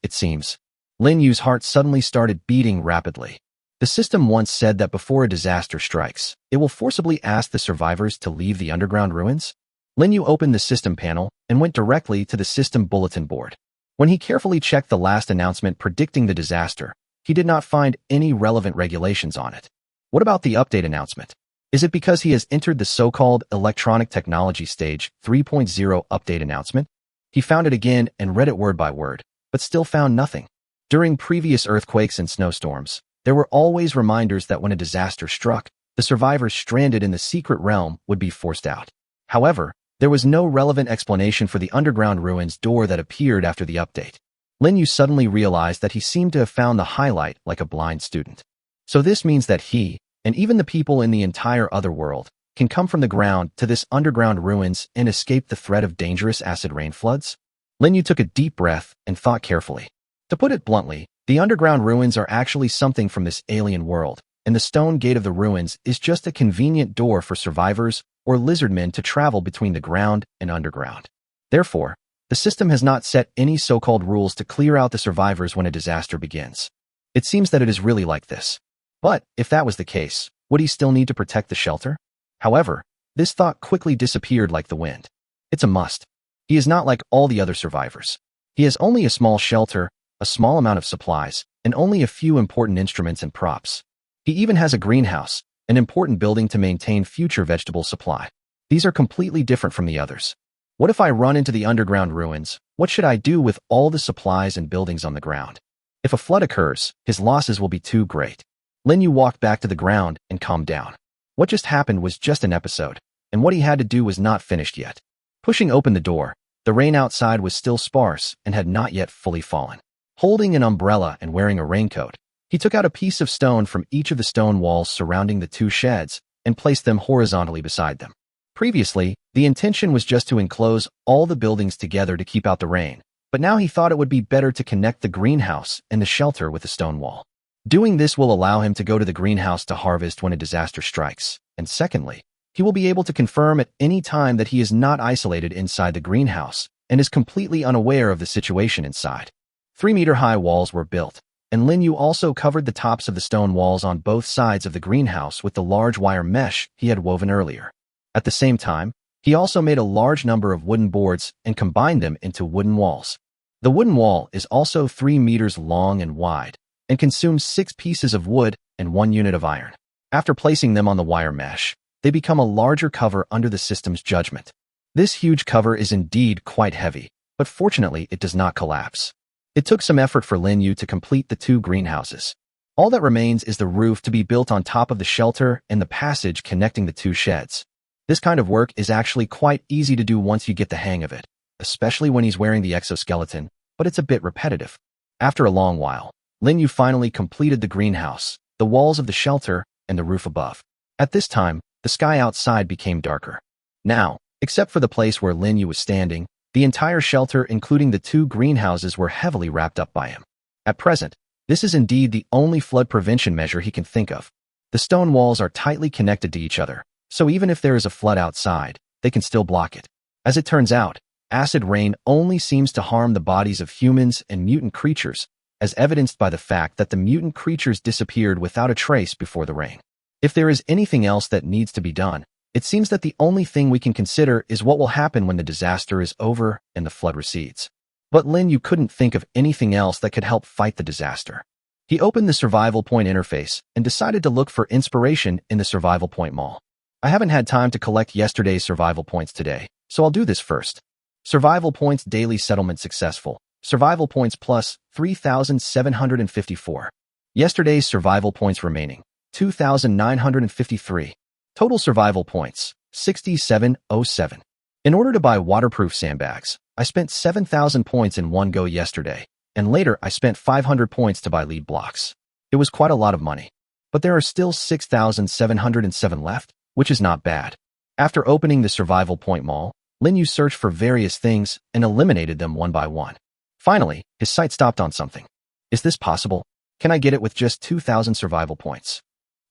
Lin Yu's heart suddenly started beating rapidly. The system once said that before a disaster strikes, it will forcibly ask the survivors to leave the underground ruins. Lin Yu opened the system panel and went directly to the system bulletin board. When he carefully checked the last announcement predicting the disaster, he did not find any relevant regulations on it. What about the update announcement? Is it because he has entered the so-called electronic technology stage 3.0 update announcement? He found it again and read it word by word, but still found nothing. During previous earthquakes and snowstorms, there were always reminders that when a disaster struck, the survivors stranded in the secret realm would be forced out. However, there was no relevant explanation for the underground ruins door that appeared after the update. Lin Yu suddenly realized that he seemed to have found the highlight like a blind student. So this means that he, and even the people in the entire other world, can come from the ground to this underground ruins and escape the threat of dangerous acid rain floods? Lin Yu took a deep breath and thought carefully. To put it bluntly, the underground ruins are actually something from this alien world, and the stone gate of the ruins is just a convenient door for survivors or lizardmen to travel between the ground and underground. Therefore, the system has not set any so-called rules to clear out the survivors when a disaster begins. It seems that it is really like this. But, if that was the case, would he still need to protect the shelter? However, this thought quickly disappeared like the wind. It's a must. He is not like all the other survivors. He has only a small shelter, a small amount of supplies, and only a few important instruments and props. He even has a greenhouse, an important building to maintain future vegetable supply. These are completely different from the others. What if I run into the underground ruins? What should I do with all the supplies and buildings on the ground? If a flood occurs, his losses will be too great. Lin Yu walked back to the ground and calmed down. What just happened was just an episode, and what he had to do was not finished yet. Pushing open the door, the rain outside was still sparse and had not yet fully fallen. Holding an umbrella and wearing a raincoat, he took out a piece of stone from each of the stone walls surrounding the two sheds and placed them horizontally beside them. Previously, the intention was just to enclose all the buildings together to keep out the rain, but now he thought it would be better to connect the greenhouse and the shelter with the stone wall. Doing this will allow him to go to the greenhouse to harvest when a disaster strikes, and secondly, he will be able to confirm at any time that he is not isolated inside the greenhouse and is completely unaware of the situation inside. 3-meter-high walls were built, and Lin Yu also covered the tops of the stone walls on both sides of the greenhouse with the large wire mesh he had woven earlier. At the same time, he also made a large number of wooden boards and combined them into wooden walls. The wooden wall is also 3 meters long and wide, and consumes 6 pieces of wood and 1 unit of iron. After placing them on the wire mesh, they become a larger cover under the system's judgment. This huge cover is indeed quite heavy, but fortunately it does not collapse. It took some effort for Lin Yu to complete the 2 greenhouses. All that remains is the roof to be built on top of the shelter and the passage connecting the 2 sheds. This kind of work is actually quite easy to do once you get the hang of it, especially when he's wearing the exoskeleton, but it's a bit repetitive. After a long while, Lin Yu finally completed the greenhouse, the walls of the shelter, and the roof above. At this time, the sky outside became darker. Now, except for the place where Lin Yu was standing, the entire shelter, including the 2 greenhouses, were heavily wrapped up by him. At present, this is indeed the only flood prevention measure he can think of. The stone walls are tightly connected to each other, so even if there is a flood outside, they can still block it. As it turns out, acid rain only seems to harm the bodies of humans and mutant creatures, as evidenced by the fact that the mutant creatures disappeared without a trace before the rain. If there is anything else that needs to be done, it seems that the only thing we can consider is what will happen when the disaster is over and the flood recedes. But Lin Yu couldn't think of anything else that could help fight the disaster. He opened the Survival Point interface and decided to look for inspiration in the Survival Point Mall. I haven't had time to collect yesterday's survival points today, so I'll do this first. Survival points daily settlement successful. Survival points plus 3,754. Yesterday's survival points remaining 2,953. Total survival points 6707. In order to buy waterproof sandbags, I spent 7,000 points in one go yesterday, and later I spent 500 points to buy lead blocks. It was quite a lot of money, but there are still 6,707 left, which is not bad. After opening the Survival Point Mall, Lin Yu searched for various things and eliminated them one by one. Finally, his sight stopped on something. Is this possible? Can I get it with just 2,000 survival points?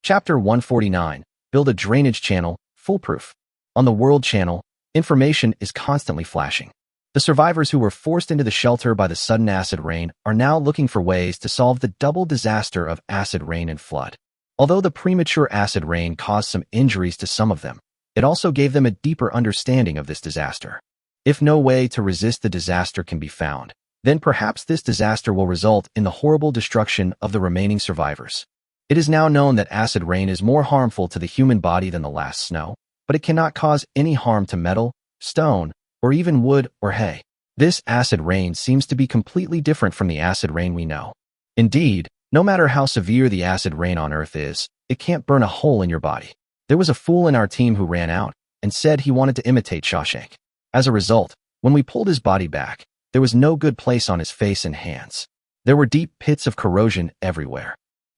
Chapter 149. Build a drainage channel, foolproof. On the World Channel, information is constantly flashing. The survivors who were forced into the shelter by the sudden acid rain are now looking for ways to solve the double disaster of acid rain and flood. Although the premature acid rain caused some injuries to some of them, it also gave them a deeper understanding of this disaster. If no way to resist the disaster can be found, then perhaps this disaster will result in the horrible destruction of the remaining survivors. It is now known that acid rain is more harmful to the human body than the last snow, but it cannot cause any harm to metal, stone, or even wood or hay. This acid rain seems to be completely different from the acid rain we know. Indeed, no matter how severe the acid rain on Earth is, it can't burn a hole in your body. There was a fool in our team who ran out and said he wanted to imitate Shawshank. As a result, when we pulled his body back, there was no good place on his face and hands. There were deep pits of corrosion everywhere.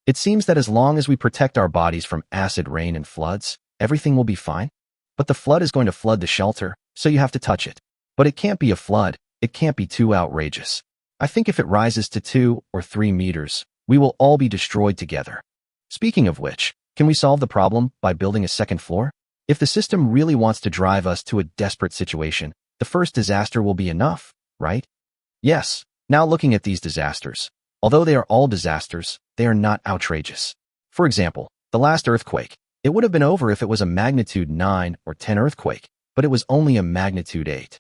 It seems that as long as we protect our bodies from acid rain and floods, everything will be fine. But the flood is going to flood the shelter, so you have to touch it. But it can't be a flood. It can't be too outrageous. I think if it rises to 2 or 3 meters, we will all be destroyed together. Speaking of which, can we solve the problem by building a second floor? If the system really wants to drive us to a desperate situation, the first disaster will be enough, right? Yes. Now looking at these disasters, although they are all disasters, they are not outrageous. For example, the last earthquake. It would have been over if it was a magnitude 9 or 10 earthquake, but it was only a magnitude 8.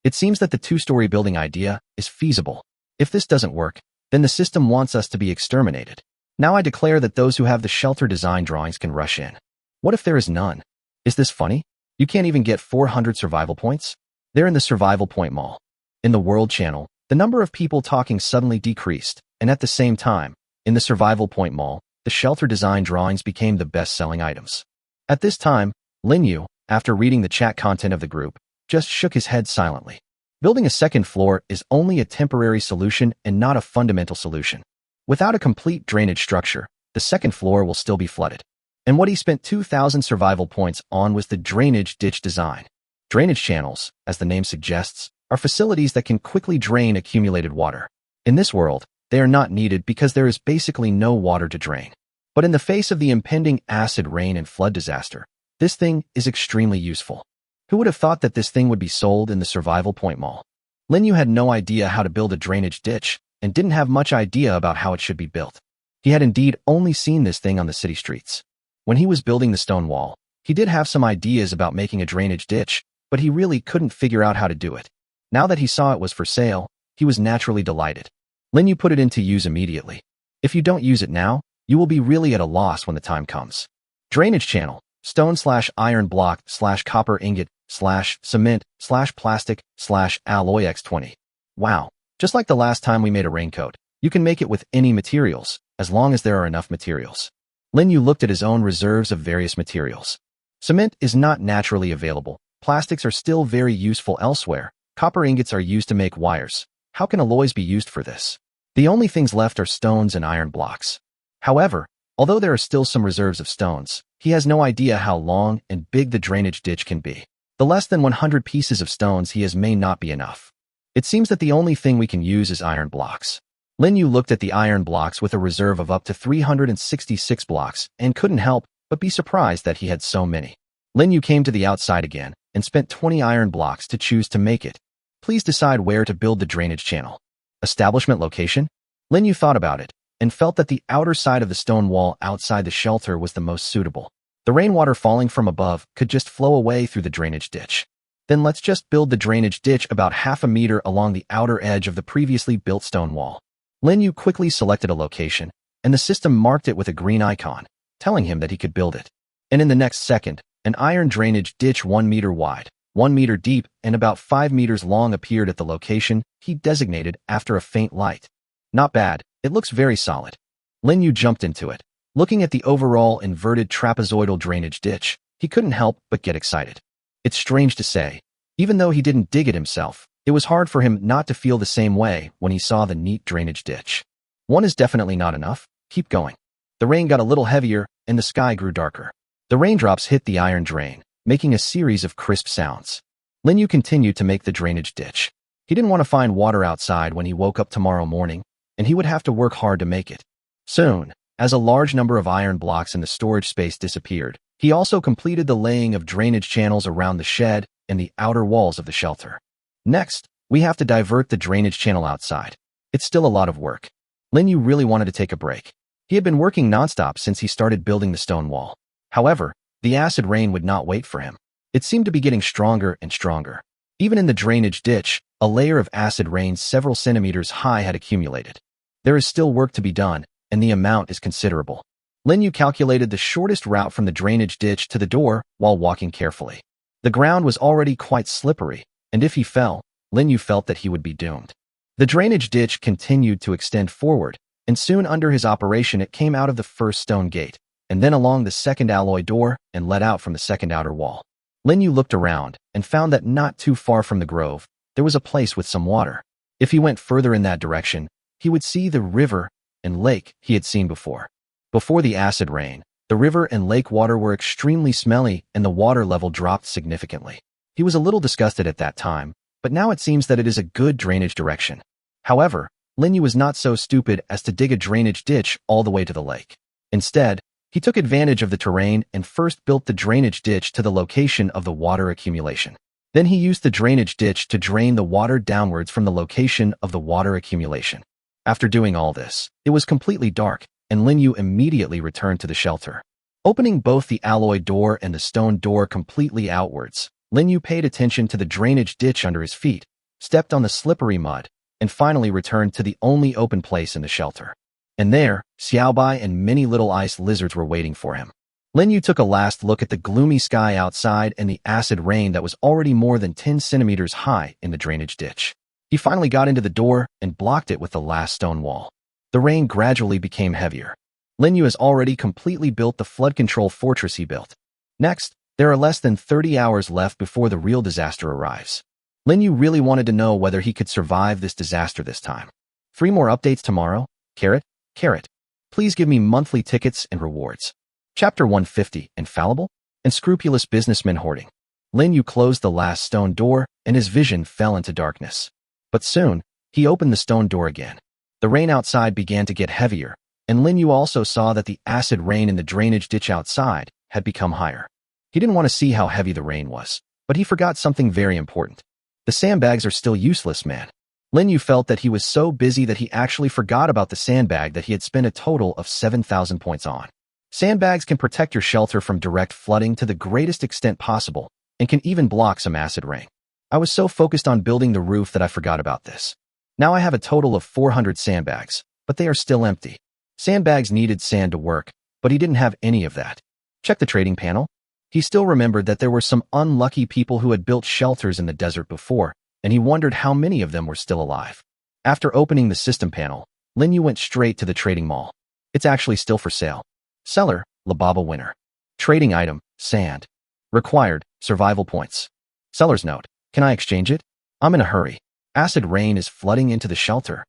It seems that the 2-story building idea is feasible. If this doesn't work, then the system wants us to be exterminated. Now I declare that those who have the shelter design drawings can rush in. What if there is none? Is this funny? You can't even get 400 survival points? They're in the survival point mall. In the World Channel, the number of people talking suddenly decreased, and at the same time, in the survival point mall, the shelter design drawings became the best-selling items. At this time, Lin Yu, after reading the chat content of the group, just shook his head silently. Building a second floor is only a temporary solution and not a fundamental solution. Without a complete drainage structure, the second floor will still be flooded. And what he spent 2,000 survival points on was the drainage ditch design. Drainage channels, as the name suggests, are facilities that can quickly drain accumulated water. In this world, they are not needed because there is basically no water to drain. But in the face of the impending acid rain and flood disaster, this thing is extremely useful. Who would have thought that this thing would be sold in the survival point mall? Lin Yu had no idea how to build a drainage ditch and didn't have much idea about how it should be built. He had indeed only seen this thing on the city streets. When he was building the stone wall, he did have some ideas about making a drainage ditch, but he really couldn't figure out how to do it. Now that he saw it was for sale, he was naturally delighted. Lin Yu put it into use immediately. If you don't use it now, you will be really at a loss when the time comes. Drainage channel, stone/iron block/copper ingot/cement/plastic/alloy x20. Wow. Just like the last time we made a raincoat, you can make it with any materials, as long as there are enough materials. Lin Yu looked at his own reserves of various materials. Cement is not naturally available. Plastics are still very useful elsewhere. Copper ingots are used to make wires. How can alloys be used for this? The only things left are stones and iron blocks. However, although there are still some reserves of stones, he has no idea how long and big the drainage ditch can be. The less than 100 pieces of stones he has may not be enough. It seems that the only thing we can use is iron blocks. Lin Yu looked at the iron blocks with a reserve of up to 366 blocks and couldn't help but be surprised that he had so many. Lin Yu came to the outside again and spent 20 iron blocks to choose to make it. Please decide where to build the drainage channel. Establishment location? Lin Yu thought about it and felt that the outer side of the stone wall outside the shelter was the most suitable. The rainwater falling from above could just flow away through the drainage ditch. Then let's just build the drainage ditch about half a meter along the outer edge of the previously built stone wall. Lin Yu quickly selected a location, and the system marked it with a green icon, telling him that he could build it. And in the next second, an iron drainage ditch 1 meter wide, 1 meter deep, and about 5 meters long appeared at the location he designated after a faint light. Not bad, it looks very solid. Lin Yu jumped into it. Looking at the overall inverted trapezoidal drainage ditch, he couldn't help but get excited. It's strange to say, even though he didn't dig it himself, it was hard for him not to feel the same way when he saw the neat drainage ditch. One is definitely not enough. Keep going. The rain got a little heavier, and the sky grew darker. The raindrops hit the iron drain, making a series of crisp sounds. Lin Yu continued to make the drainage ditch. He didn't want to find water outside when he woke up tomorrow morning, and he would have to work hard to make it. Soon, as a large number of iron blocks in the storage space disappeared, he also completed the laying of drainage channels around the shed and the outer walls of the shelter. Next, we have to divert the drainage channel outside. It's still a lot of work. Lin Yu really wanted to take a break. He had been working nonstop since he started building the stone wall. However, the acid rain would not wait for him. It seemed to be getting stronger and stronger. Even in the drainage ditch, a layer of acid rain several centimeters high had accumulated. There is still work to be done, and the amount is considerable. Lin Yu calculated the shortest route from the drainage ditch to the door while walking carefully. The ground was already quite slippery, and if he fell, Lin Yu felt that he would be doomed. The drainage ditch continued to extend forward, and soon under his operation it came out of the first stone gate, and then along the second alloy door and led out from the second outer wall. Lin Yu looked around and found that not too far from the grove, there was a place with some water. If he went further in that direction, he would see the river and lake he had seen before. Before the acid rain, the river and lake water were extremely smelly and the water level dropped significantly. He was a little disgusted at that time, but now it seems that it is a good drainage direction. However, Lin Yu was not so stupid as to dig a drainage ditch all the way to the lake. Instead, he took advantage of the terrain and first built the drainage ditch to the location of the water accumulation. Then he used the drainage ditch to drain the water downwards from the location of the water accumulation. After doing all this, it was completely dark, and Lin Yu immediately returned to the shelter. Opening both the alloy door and the stone door completely outwards, Lin Yu paid attention to the drainage ditch under his feet, stepped on the slippery mud, and finally returned to the only open place in the shelter. And there, Xiaobai and many little ice lizards were waiting for him. Lin Yu took a last look at the gloomy sky outside and the acid rain that was already more than 10 centimeters high in the drainage ditch. He finally got into the door and blocked it with the last stone wall. The rain gradually became heavier. Lin Yu has already completely built the flood control fortress he built. Next, there are less than 30 hours left before the real disaster arrives. Lin Yu really wanted to know whether he could survive this disaster this time. 3 more updates tomorrow. Carrot. Please give me monthly tickets and rewards. Chapter 150, Infallible and Scrupulous Businessman Hoarding. Lin Yu closed the last stone door and his vision fell into darkness. But soon, he opened the stone door again. The rain outside began to get heavier, and Lin Yu also saw that the acid rain in the drainage ditch outside had become higher. He didn't want to see how heavy the rain was, but he forgot something very important. The sandbags are still useless, man. Lin Yu felt that he was so busy that he actually forgot about the sandbag that he had spent a total of 7,000 points on. Sandbags can protect your shelter from direct flooding to the greatest extent possible and can even block some acid rain. I was so focused on building the roof that I forgot about this. Now I have a total of 400 sandbags, but they are still empty. Sandbags needed sand to work, but he didn't have any of that. Check the trading panel. He still remembered that there were some unlucky people who had built shelters in the desert before, and he wondered how many of them were still alive. After opening the system panel, Lin Yu went straight to the trading mall. It's actually still for sale. Seller, Lababa winner. Trading item, sand. Required, survival points. Seller's note, can I exchange it? I'm in a hurry. Acid rain is flooding into the shelter.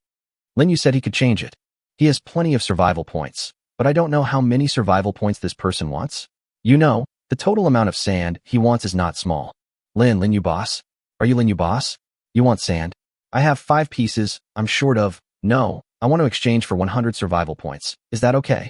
Lin Yu said he could change it. He has plenty of survival points, but I don't know how many survival points this person wants. You know, the total amount of sand he wants is not small. Lin Yu boss? Are you Lin Yu boss? You want sand? I have 5 pieces, I'm short of. No, I want to exchange for 100 survival points. Is that okay?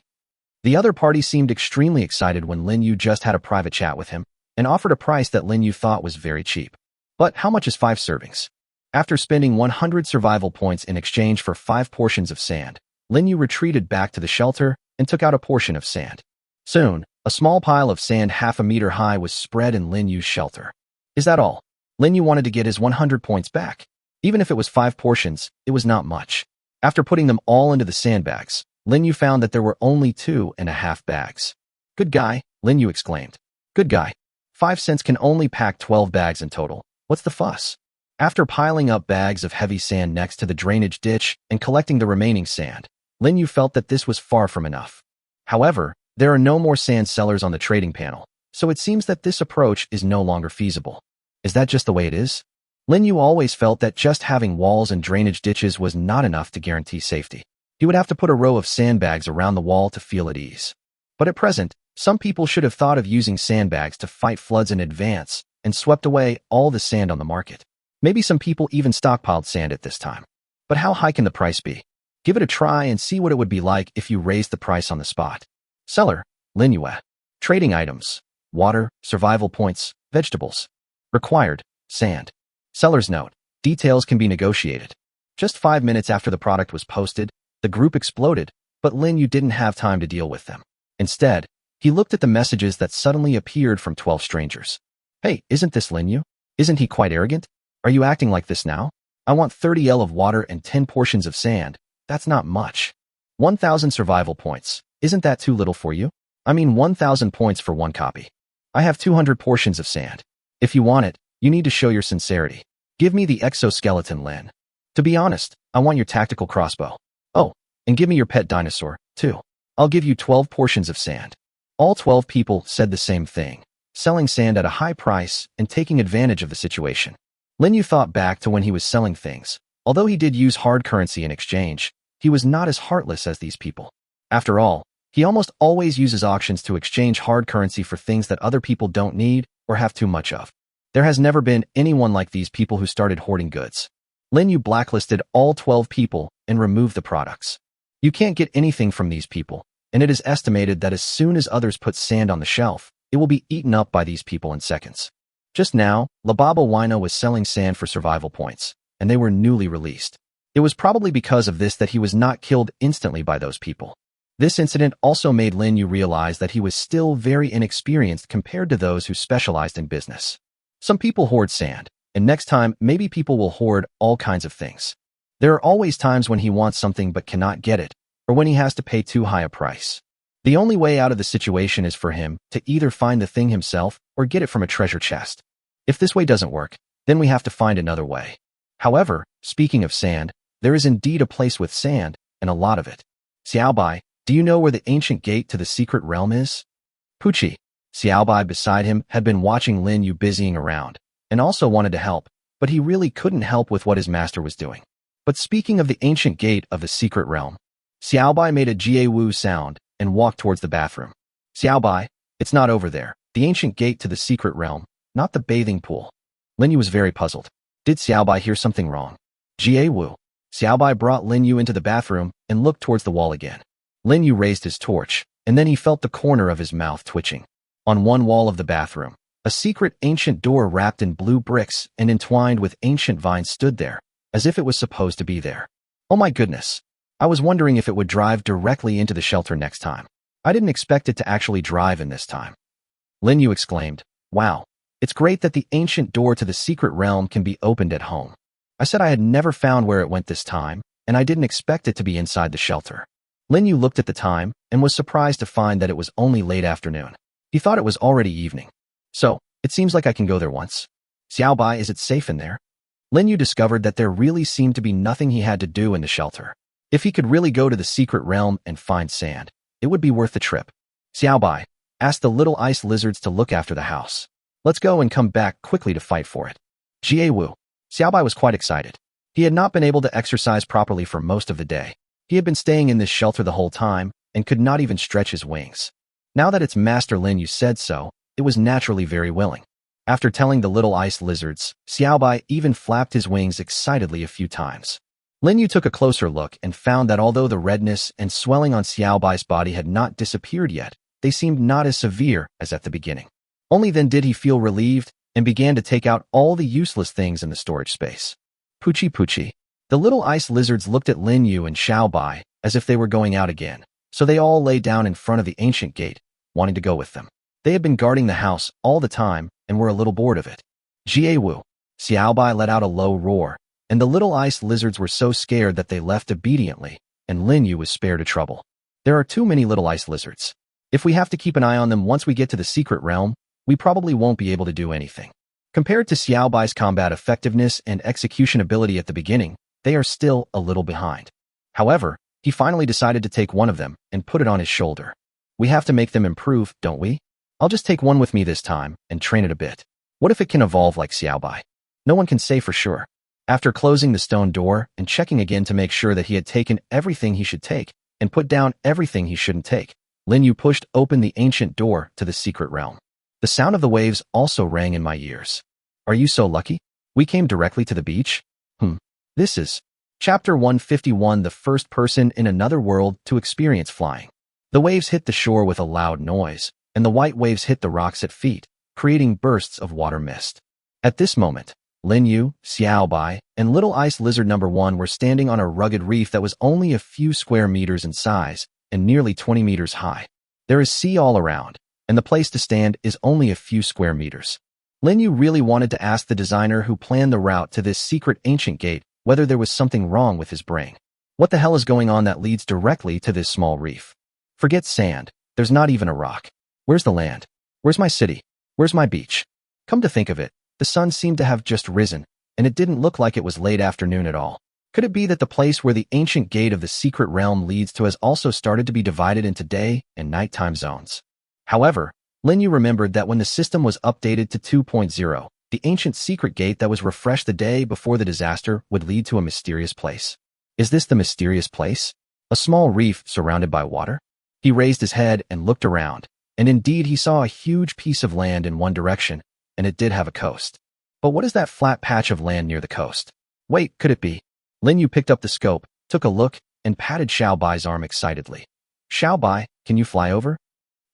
The other party seemed extremely excited when Lin Yu just had a private chat with him and offered a price that Lin Yu thought was very cheap. But how much is 5 servings? After spending 100 survival points in exchange for 5 portions of sand, Lin Yu retreated back to the shelter and took out a portion of sand. Soon, a small pile of sand half a meter high was spread in Lin Yu's shelter. Is that all? Lin Yu wanted to get his 100 points back. Even if it was 5 portions, it was not much. After putting them all into the sandbags, Lin Yu found that there were only 2.5 bags. Good guy, Lin Yu exclaimed. Good guy. 5 cents can only pack 12 bags in total. What's the fuss? After piling up bags of heavy sand next to the drainage ditch and collecting the remaining sand, Lin Yu felt that this was far from enough. However, there are no more sand sellers on the trading panel, so it seems that this approach is no longer feasible. Is that just the way it is? Lin Yu always felt that just having walls and drainage ditches was not enough to guarantee safety. He would have to put a row of sandbags around the wall to feel at ease. But at present, some people should have thought of using sandbags to fight floods in advance and swept away all the sand on the market. Maybe some people even stockpiled sand at this time. But how high can the price be? Give it a try and see what it would be like if you raised the price on the spot. Seller, Lin Yu. Trading items, water, survival points, vegetables. Required, sand. Seller's note, details can be negotiated. Just 5 minutes after the product was posted, the group exploded, but Lin Yu didn't have time to deal with them. Instead, he looked at the messages that suddenly appeared from 12 strangers. Hey, isn't this Lin Yu? Isn't he quite arrogant? Are you acting like this now? I want 30 L of water and 10 portions of sand. That's not much. 1,000 survival points. Isn't that too little for you? I mean 1,000 points for one copy. I have 200 portions of sand. If you want it, you need to show your sincerity. Give me the exoskeleton, Lin. To be honest, I want your tactical crossbow. Oh, and give me your pet dinosaur, too. I'll give you 12 portions of sand. All 12 people said the same thing, selling sand at a high price and taking advantage of the situation. Lin Yu thought back to when he was selling things. Although he did use hard currency in exchange, he was not as heartless as these people. After all, he almost always uses auctions to exchange hard currency for things that other people don't need or have too much of. There has never been anyone like these people who started hoarding goods. Lin Yu blacklisted all 12 people and removed the products. You can't get anything from these people, and it is estimated that as soon as others put sand on the shelf, it will be eaten up by these people in seconds. Just now, Lababa Wino was selling sand for survival points, and they were newly released. It was probably because of this that he was not killed instantly by those people. This incident also made Lin Yu realize that he was still very inexperienced compared to those who specialized in business. Some people hoard sand, and next time maybe people will hoard all kinds of things. There are always times when he wants something but cannot get it, or when he has to pay too high a price. The only way out of the situation is for him to either find the thing himself or get it from a treasure chest. If this way doesn't work, then we have to find another way. However, speaking of sand, there is indeed a place with sand, and a lot of it. Xiaobai, do you know where the ancient gate to the secret realm is? Pucci, Xiaobai beside him had been watching Lin Yu busying around, and also wanted to help, but he really couldn't help with what his master was doing. But speaking of the ancient gate of the secret realm, Xiaobai made a jie-wu sound and walked towards the bathroom. Xiaobai, it's not over there. The ancient gate to the secret realm, not the bathing pool. Lin Yu was very puzzled. Did Xiaobai hear something wrong? Jie-wu. Xiaobai brought Lin Yu into the bathroom and looked towards the wall again. Lin Yu raised his torch, and then he felt the corner of his mouth twitching. On one wall of the bathroom, a secret ancient door wrapped in blue bricks and entwined with ancient vines stood there, as if it was supposed to be there. Oh my goodness. I was wondering if it would drive directly into the shelter next time. I didn't expect it to actually drive in this time. Lin Yu exclaimed, wow, it's great that the ancient door to the secret realm can be opened at home. I said I had never found where it went this time, and I didn't expect it to be inside the shelter. Lin Yu looked at the time and was surprised to find that it was only late afternoon. He thought it was already evening. So, it seems like I can go there once. Xiaobai, is it safe in there? Lin Yu discovered that there really seemed to be nothing he had to do in the shelter. If he could really go to the secret realm and find sand, it would be worth the trip. Xiaobai, ask the little ice lizards to look after the house. Let's go and come back quickly to fight for it. Jie-wu. Xiaobai was quite excited. He had not been able to exercise properly for most of the day. He had been staying in this shelter the whole time and could not even stretch his wings. Now that its master Lin Yu said so, it was naturally very willing. After telling the little ice lizards, Xiaobai even flapped his wings excitedly a few times. Lin Yu took a closer look and found that although the redness and swelling on Xiaobai's body had not disappeared yet, they seemed not as severe as at the beginning. Only then did he feel relieved and began to take out all the useless things in the storage space. Pucci Pucci. The little ice lizards looked at Lin Yu and Xiaobai as if they were going out again, so they all lay down in front of the ancient gate, wanting to go with them. They had been guarding the house all the time and were a little bored of it. Jie-wu. Xiaobai let out a low roar, and the little ice lizards were so scared that they left obediently, and Lin Yu was spared a trouble. There are too many little ice lizards. If we have to keep an eye on them once we get to the secret realm, we probably won't be able to do anything. Compared to Xiaobai's combat effectiveness and execution ability at the beginning, they are still a little behind. However, he finally decided to take one of them and put it on his shoulder. We have to make them improve, don't we? I'll just take one with me this time and train it a bit. What if it can evolve like Xiaobai? No one can say for sure. After closing the stone door and checking again to make sure that he had taken everything he should take and put down everything he shouldn't take, Lin Yu pushed open the ancient door to the secret realm. The sound of the waves also rang in my ears. Are you so lucky? We came directly to the beach? This is Chapter 151, the first person in another world to experience flying. The waves hit the shore with a loud noise, and the white waves hit the rocks at feet, creating bursts of water mist. At this moment, Lin Yu, Xiaobai, and Little Ice Lizard number 1 were standing on a rugged reef that was only a few square meters in size and nearly 20 meters high. There is sea all around, and the place to stand is only a few square meters. Lin Yu really wanted to ask the designer who planned the route to this secret ancient gate whether there was something wrong with his brain. What the hell is going on that leads directly to this small reef? Forget sand. There's not even a rock. Where's the land? Where's my city? Where's my beach? Come to think of it, the sun seemed to have just risen, and it didn't look like it was late afternoon at all. Could it be that the place where the ancient gate of the secret realm leads to has also started to be divided into day and nighttime zones? However, Lin Yu remembered that when the system was updated to 2.0, the ancient secret gate that was refreshed the day before the disaster would lead to a mysterious place. Is this the mysterious place? A small reef surrounded by water? He raised his head and looked around, and indeed he saw a huge piece of land in one direction, and it did have a coast. But what is that flat patch of land near the coast? Wait, could it be? Lin Yu picked up the scope, took a look, and patted Xiao Bai's arm excitedly. Xiao Bai, can you fly over?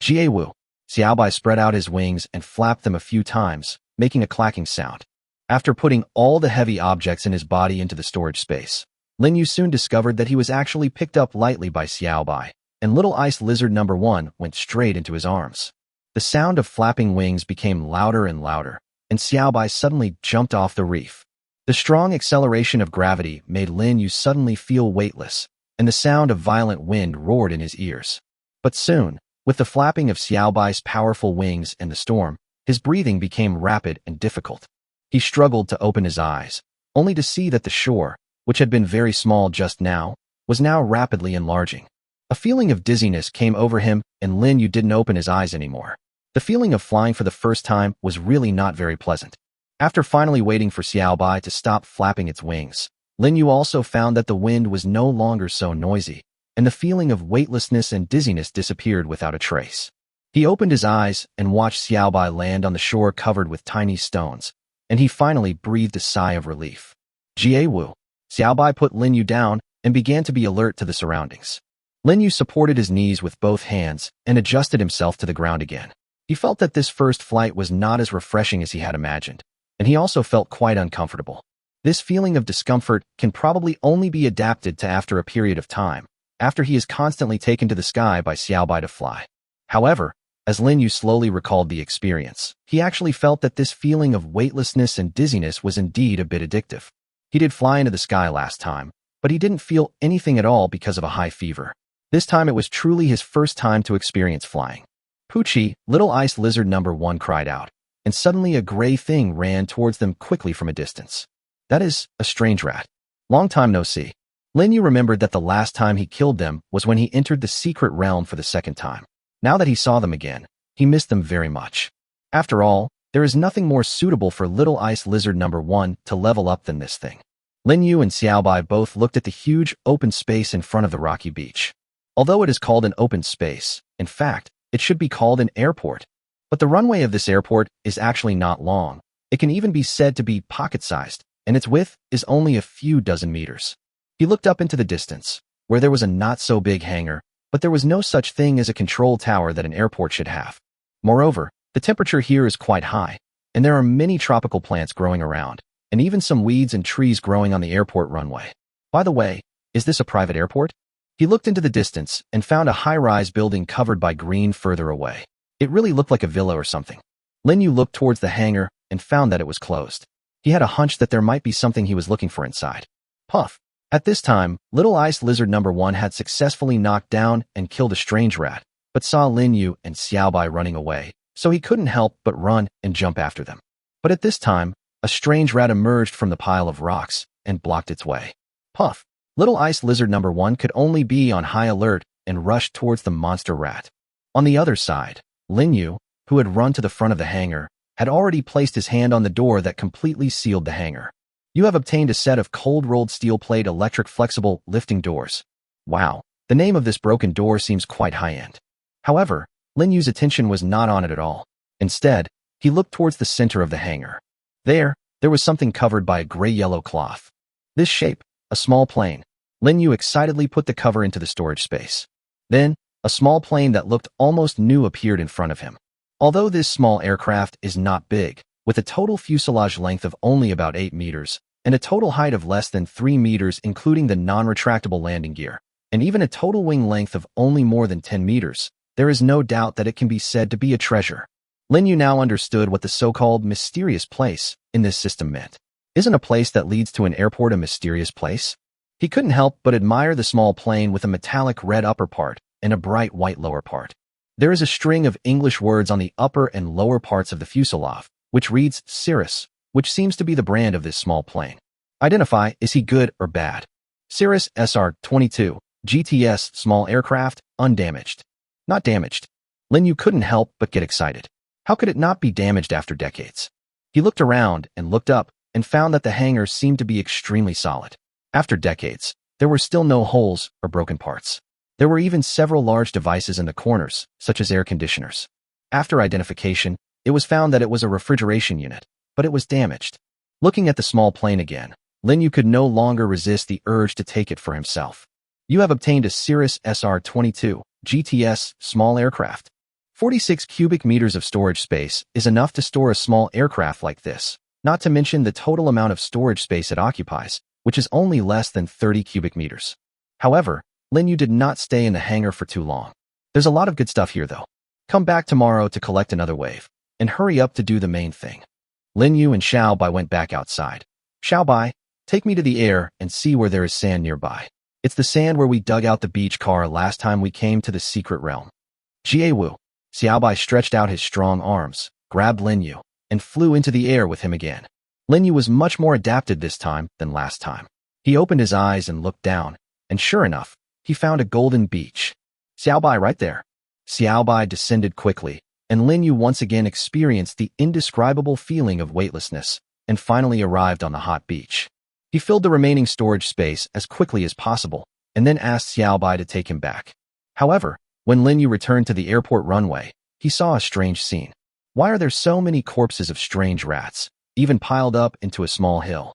Jie Wu. Xiao Bai spread out his wings and flapped them a few times, making a clacking sound. After putting all the heavy objects in his body into the storage space, Lin Yu soon discovered that he was actually picked up lightly by Xiao Bai, and little ice lizard number 1 went straight into his arms. The sound of flapping wings became louder and louder, and Xiao Bai suddenly jumped off the reef. The strong acceleration of gravity made Lin Yu suddenly feel weightless, and the sound of violent wind roared in his ears. But soon, with the flapping of Xiao Bai's powerful wings and the storm, his breathing became rapid and difficult. He struggled to open his eyes, only to see that the shore, which had been very small just now, was now rapidly enlarging. A feeling of dizziness came over him, and Lin Yu didn't open his eyes anymore. The feeling of flying for the first time was really not very pleasant. After finally waiting for Xiao Bai to stop flapping its wings, Lin Yu also found that the wind was no longer so noisy, and the feeling of weightlessness and dizziness disappeared without a trace. He opened his eyes and watched Xiao Bai land on the shore covered with tiny stones, and he finally breathed a sigh of relief. Jie Wu. Xiao Bai put Lin Yu down and began to be alert to the surroundings. Lin Yu supported his knees with both hands and adjusted himself to the ground again. He felt that this first flight was not as refreshing as he had imagined, and he also felt quite uncomfortable. This feeling of discomfort can probably only be adapted to after a period of time, after he is constantly taken to the sky by Xiao Bai to fly. However, as Lin Yu slowly recalled the experience, he actually felt that this feeling of weightlessness and dizziness was indeed a bit addictive. He did fly into the sky last time, but he didn't feel anything at all because of a high fever. This time it was truly his first time to experience flying. Poochie, little ice lizard number 1 cried out, and suddenly a gray thing ran towards them quickly from a distance. That is, a strange rat. Long time no see. Lin Yu remembered that the last time he killed them was when he entered the secret realm for the second time. Now that he saw them again, he missed them very much. After all, there is nothing more suitable for little ice lizard number 1 to level up than this thing. Lin Yu and Xiao Bai both looked at the huge open space in front of the rocky beach. Although it is called an open space, in fact, it should be called an airport. But the runway of this airport is actually not long. It can even be said to be pocket-sized, and its width is only a few dozen meters. He looked up into the distance, where there was a not-so-big hangar, but there was no such thing as a control tower that an airport should have. Moreover, the temperature here is quite high, and there are many tropical plants growing around, and even some weeds and trees growing on the airport runway. By the way, is this a private airport? He looked into the distance and found a high-rise building covered by green further away. It really looked like a villa or something. Lin Yu looked towards the hangar and found that it was closed. He had a hunch that there might be something he was looking for inside. Puff. At this time, little ice lizard number 1 had successfully knocked down and killed a strange rat, but saw Lin Yu and Xiao Bai running away, so he couldn't help but run and jump after them. But at this time, a strange rat emerged from the pile of rocks and blocked its way. Puff. Little ice lizard number 1 could only be on high alert and rushed towards the monster rat. On the other side, Lin Yu, who had run to the front of the hangar, had already placed his hand on the door that completely sealed the hangar. You have obtained a set of cold-rolled steel plate electric flexible lifting doors. Wow, the name of this broken door seems quite high-end. However, Lin Yu's attention was not on it at all. Instead, he looked towards the center of the hangar. There was something covered by a gray-yellow cloth. This shape, a small plane. Lin Yu excitedly put the cover into the storage space. Then, a small plane that looked almost new appeared in front of him. Although this small aircraft is not big, with a total fuselage length of only about 8 meters, and a total height of less than 3 meters including the non-retractable landing gear, and even a total wing length of only more than 10 meters, there is no doubt that it can be said to be a treasure. Lin Yu now understood what the so-called mysterious place in this system meant. Isn't a place that leads to an airport a mysterious place? He couldn't help but admire the small plane with a metallic red upper part, and a bright white lower part. There is a string of English words on the upper and lower parts of the fuselage, which reads Cirrus, which seems to be the brand of this small plane. Identify, is he good or bad? Cirrus SR-22, GTS, small aircraft, undamaged. Not damaged. Lin Yu couldn't help but get excited. How could it not be damaged after decades? He looked around and looked up and found that the hangar seemed to be extremely solid. After decades, there were still no holes or broken parts. There were even several large devices in the corners, such as air conditioners. After identification, it was found that it was a refrigeration unit, but it was damaged. Looking at the small plane again, Lin Yu could no longer resist the urge to take it for himself. You have obtained a Cirrus SR-22, GTS, small aircraft. 46 cubic meters of storage space is enough to store a small aircraft like this, not to mention the total amount of storage space it occupies, which is only less than 30 cubic meters. However, Lin Yu did not stay in the hangar for too long. There's a lot of good stuff here though. Come back tomorrow to collect another wave, and hurry up to do the main thing. Lin Yu and Xiaobai went back outside. Xiaobai, take me to the air and see where there is sand nearby. It's the sand where we dug out the beach car last time we came to the secret realm. Jie-wu. Xiaobai stretched out his strong arms, grabbed Lin Yu, and flew into the air with him again. Lin Yu was much more adapted this time than last time. He opened his eyes and looked down, and sure enough, he found a golden beach. Xiaobai right there. Xiaobai descended quickly, and Lin Yu once again experienced the indescribable feeling of weightlessness, and finally arrived on the hot beach. He filled the remaining storage space as quickly as possible, and then asked Xiaobai to take him back. However, when Lin Yu returned to the airport runway, he saw a strange scene. Why are there so many corpses of strange rats, even piled up into a small hill?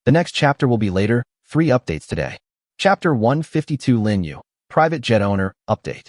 The next chapter will be later, 3 updates today. Chapter 152 Lin Yu, private jet owner, update.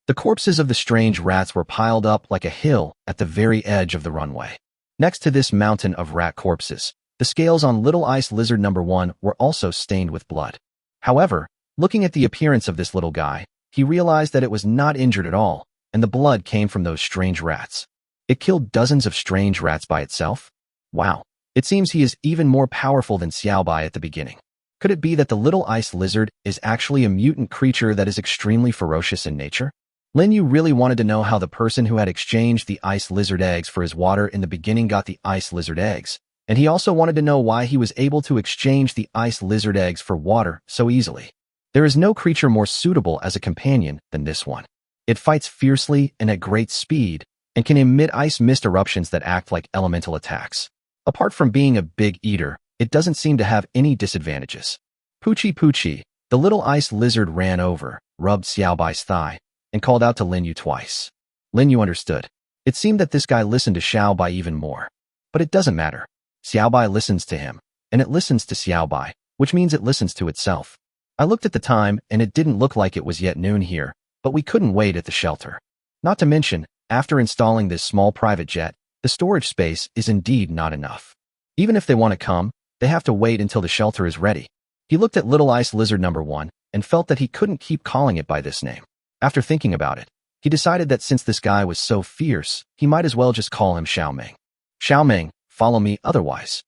The corpses of the strange rats were piled up like a hill at the very edge of the runway. Next to this mountain of rat corpses, the scales on Little Ice Lizard number 1 were also stained with blood. However, looking at the appearance of this little guy, he realized that it was not injured at all, and the blood came from those strange rats. It killed dozens of strange rats by itself? Wow, it seems he is even more powerful than Xiaobai at the beginning. Could it be that the Little Ice Lizard is actually a mutant creature that is extremely ferocious in nature? Lin Yu really wanted to know how the person who had exchanged the ice lizard eggs for his water in the beginning got the ice lizard eggs, and he also wanted to know why he was able to exchange the ice lizard eggs for water so easily. There is no creature more suitable as a companion than this one. It fights fiercely and at great speed, and can emit ice mist eruptions that act like elemental attacks. Apart from being a big eater, it doesn't seem to have any disadvantages. Poochie Poochie, the little ice lizard ran over, rubbed Xiaobai's thigh, and called out to Lin Yu twice. Lin Yu understood. It seemed that this guy listened to Xiaobai even more. But it doesn't matter. Xiaobai listens to him, and it listens to Xiaobai, which means it listens to itself. I looked at the time, and it didn't look like it was yet noon here, but we couldn't wait at the shelter. Not to mention, after installing this small private jet, the storage space is indeed not enough. Even if they want to come, they have to wait until the shelter is ready. He looked at Little Ice Lizard number 1 and felt that he couldn't keep calling it by this name. After thinking about it, he decided that since this guy was so fierce, he might as well just call him Xiaomeng. Xiaomeng, follow me otherwise.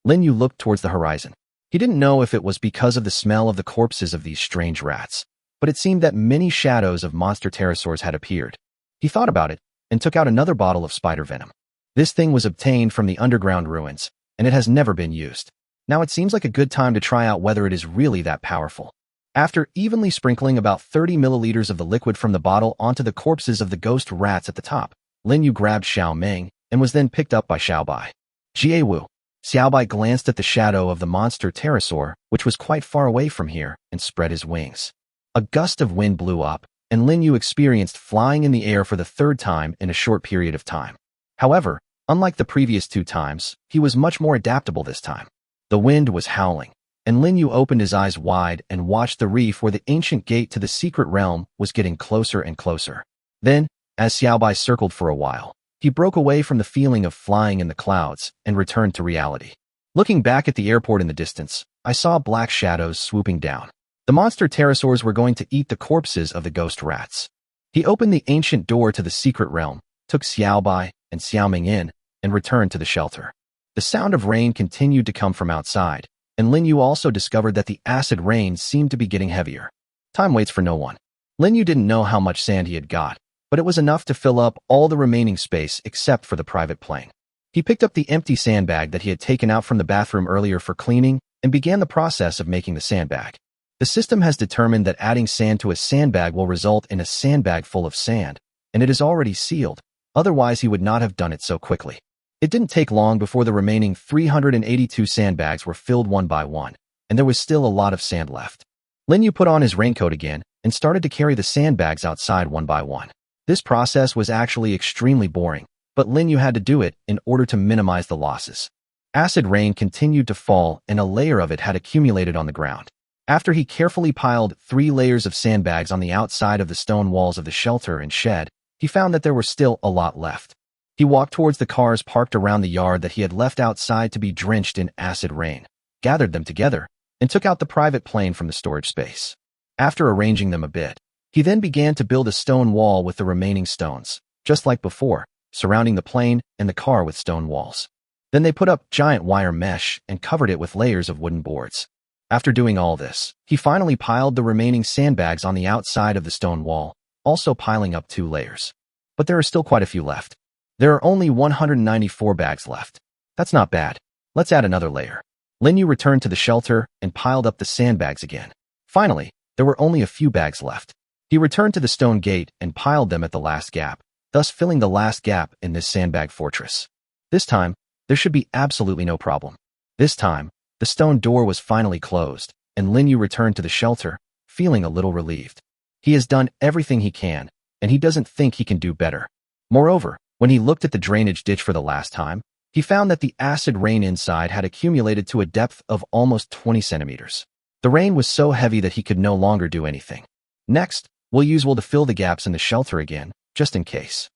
Lin Yu looked towards the horizon. He didn't know if it was because of the smell of the corpses of these strange rats, but it seemed that many shadows of monster pterosaurs had appeared. He thought about it and took out another bottle of spider venom. This thing was obtained from the underground ruins, and it has never been used. Now it seems like a good time to try out whether it is really that powerful. After evenly sprinkling about 30 milliliters of the liquid from the bottle onto the corpses of the ghost rats at the top, Lin Yu grabbed Xiaomeng and was then picked up by Xiaobai. Jie-wu. Xiaobai glanced at the shadow of the monster pterosaur, which was quite far away from here, and spread his wings. A gust of wind blew up, and Lin Yu experienced flying in the air for the 3rd time in a short period of time. However, unlike the previous 2 times, he was much more adaptable this time. The wind was howling, and Lin Yu opened his eyes wide and watched the reef where the ancient gate to the secret realm was getting closer and closer. Then, as Xiaobai circled for a while, he broke away from the feeling of flying in the clouds and returned to reality. Looking back at the airport in the distance, I saw black shadows swooping down. The monster pterosaurs were going to eat the corpses of the ghost rats. He opened the ancient door to the secret realm, took Xiaobai and Xiaoming in, and returned to the shelter. The sound of rain continued to come from outside, and Lin Yu also discovered that the acid rain seemed to be getting heavier. Time waits for no one. Lin Yu didn't know how much sand he had got, but it was enough to fill up all the remaining space except for the private plane. He picked up the empty sandbag that he had taken out from the bathroom earlier for cleaning and began the process of making the sandbag. The system has determined that adding sand to a sandbag will result in a sandbag full of sand, and it is already sealed, otherwise he would not have done it so quickly. It didn't take long before the remaining 382 sandbags were filled one by one, and there was still a lot of sand left. Lin Yu put on his raincoat again and started to carry the sandbags outside one by one. This process was actually extremely boring, but Lin Yu had to do it in order to minimize the losses. Acid rain continued to fall and a layer of it had accumulated on the ground. After he carefully piled 3 layers of sandbags on the outside of the stone walls of the shelter and shed, he found that there were still a lot left. He walked towards the cars parked around the yard that he had left outside to be drenched in acid rain, gathered them together, and took out the private plane from the storage space. After arranging them a bit, he then began to build a stone wall with the remaining stones, just like before, surrounding the plane and the car with stone walls. Then they put up giant wire mesh and covered it with layers of wooden boards. After doing all this, he finally piled the remaining sandbags on the outside of the stone wall, also piling up 2 layers. But there are still quite a few left. There are only 194 bags left. That's not bad. Let's add another layer. Lin Yu returned to the shelter and piled up the sandbags again. Finally, there were only a few bags left. He returned to the stone gate and piled them at the last gap, thus filling the last gap in this sandbag fortress. This time, there should be absolutely no problem. This time, the stone door was finally closed, and Lin Yu returned to the shelter, feeling a little relieved. He has done everything he can, and he doesn't think he can do better. Moreover, when he looked at the drainage ditch for the last time, he found that the acid rain inside had accumulated to a depth of almost 20 centimeters. The rain was so heavy that he could no longer do anything. Next, we'll use wool to fill the gaps in the shelter again, just in case.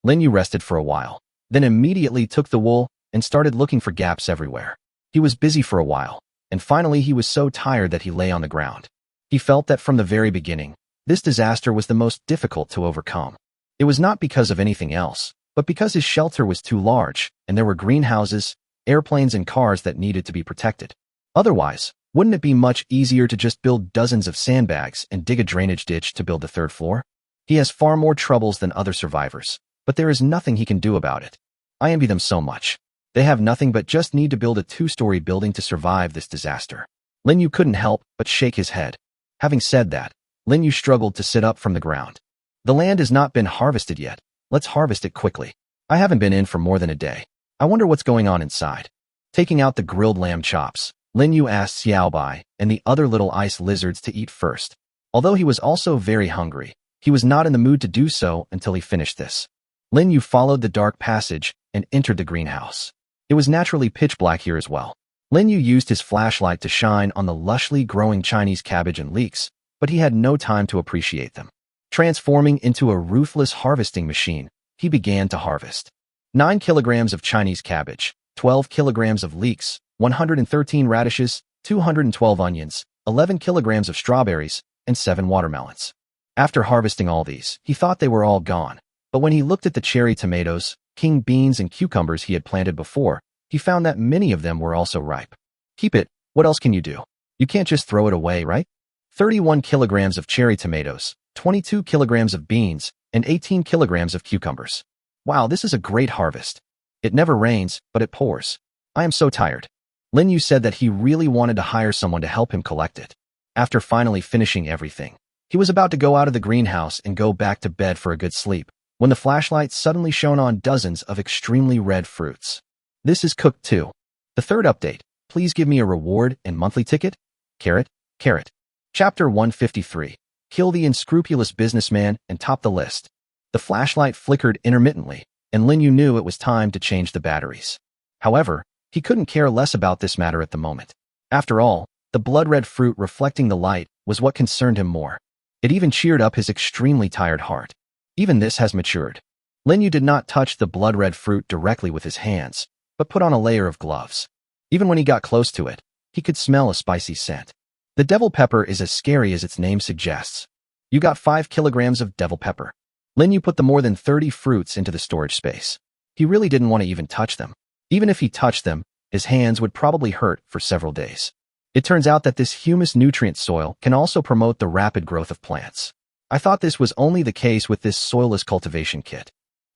Lin Yu rested for a while, then immediately took the wool and started looking for gaps everywhere. He was busy for a while, and finally he was so tired that he lay on the ground. He felt that from the very beginning, this disaster was the most difficult to overcome. It was not because of anything else, but because his shelter was too large, and there were greenhouses, airplanes, and cars that needed to be protected. Otherwise, wouldn't it be much easier to just build dozens of sandbags and dig a drainage ditch to build the 3rd floor? He has far more troubles than other survivors, but there is nothing he can do about it. I envy them so much. They have nothing but just need to build a 2-story building to survive this disaster. Lin Yu couldn't help but shake his head. Having said that, Lin Yu struggled to sit up from the ground. The land has not been harvested yet. Let's harvest it quickly. I haven't been in for more than a day. I wonder what's going on inside. Taking out the grilled lamb chops, Lin Yu asked Xiaobai and the other little ice lizards to eat first. Although he was also very hungry, he was not in the mood to do so until he finished this. Lin Yu followed the dark passage and entered the greenhouse. It was naturally pitch black here as well. Lin Yu used his flashlight to shine on the lushly growing Chinese cabbage and leeks, but he had no time to appreciate them. Transforming into a ruthless harvesting machine, he began to harvest. 9 kilograms of Chinese cabbage, 12 kilograms of leeks, 113 radishes, 212 onions, 11 kilograms of strawberries, and 7 watermelons. After harvesting all these, he thought they were all gone, but when he looked at the cherry tomatoes, king beans, and cucumbers he had planted before, he found that many of them were also ripe. Keep it, what else can you do? You can't just throw it away, right? 31 kilograms of cherry tomatoes, 22 kilograms of beans, and 18 kilograms of cucumbers. Wow, this is a great harvest. It never rains, but it pours. I am so tired. Lin Yu said that he really wanted to hire someone to help him collect it. After finally finishing everything, he was about to go out of the greenhouse and go back to bed for a good sleep, when the flashlight suddenly shone on dozens of extremely red fruits. This is cooked too. The 3rd update. Please give me a reward and monthly ticket. Carrot, carrot. Chapter 153. Kill the unscrupulous businessman and top the list. The flashlight flickered intermittently, and Lin Yu knew it was time to change the batteries. However, he couldn't care less about this matter at the moment. After all, the blood-red fruit reflecting the light was what concerned him more. It even cheered up his extremely tired heart. Even this has matured. Lin Yu did not touch the blood-red fruit directly with his hands, but put on a layer of gloves. Even when he got close to it, he could smell a spicy scent. The devil pepper is as scary as its name suggests. You got 5 kilograms of devil pepper. Lin Yu put the more than 30 fruits into the storage space. He really didn't want to even touch them. Even if he touched them, his hands would probably hurt for several days. It turns out that this humus nutrient soil can also promote the rapid growth of plants. I thought this was only the case with this soilless cultivation kit.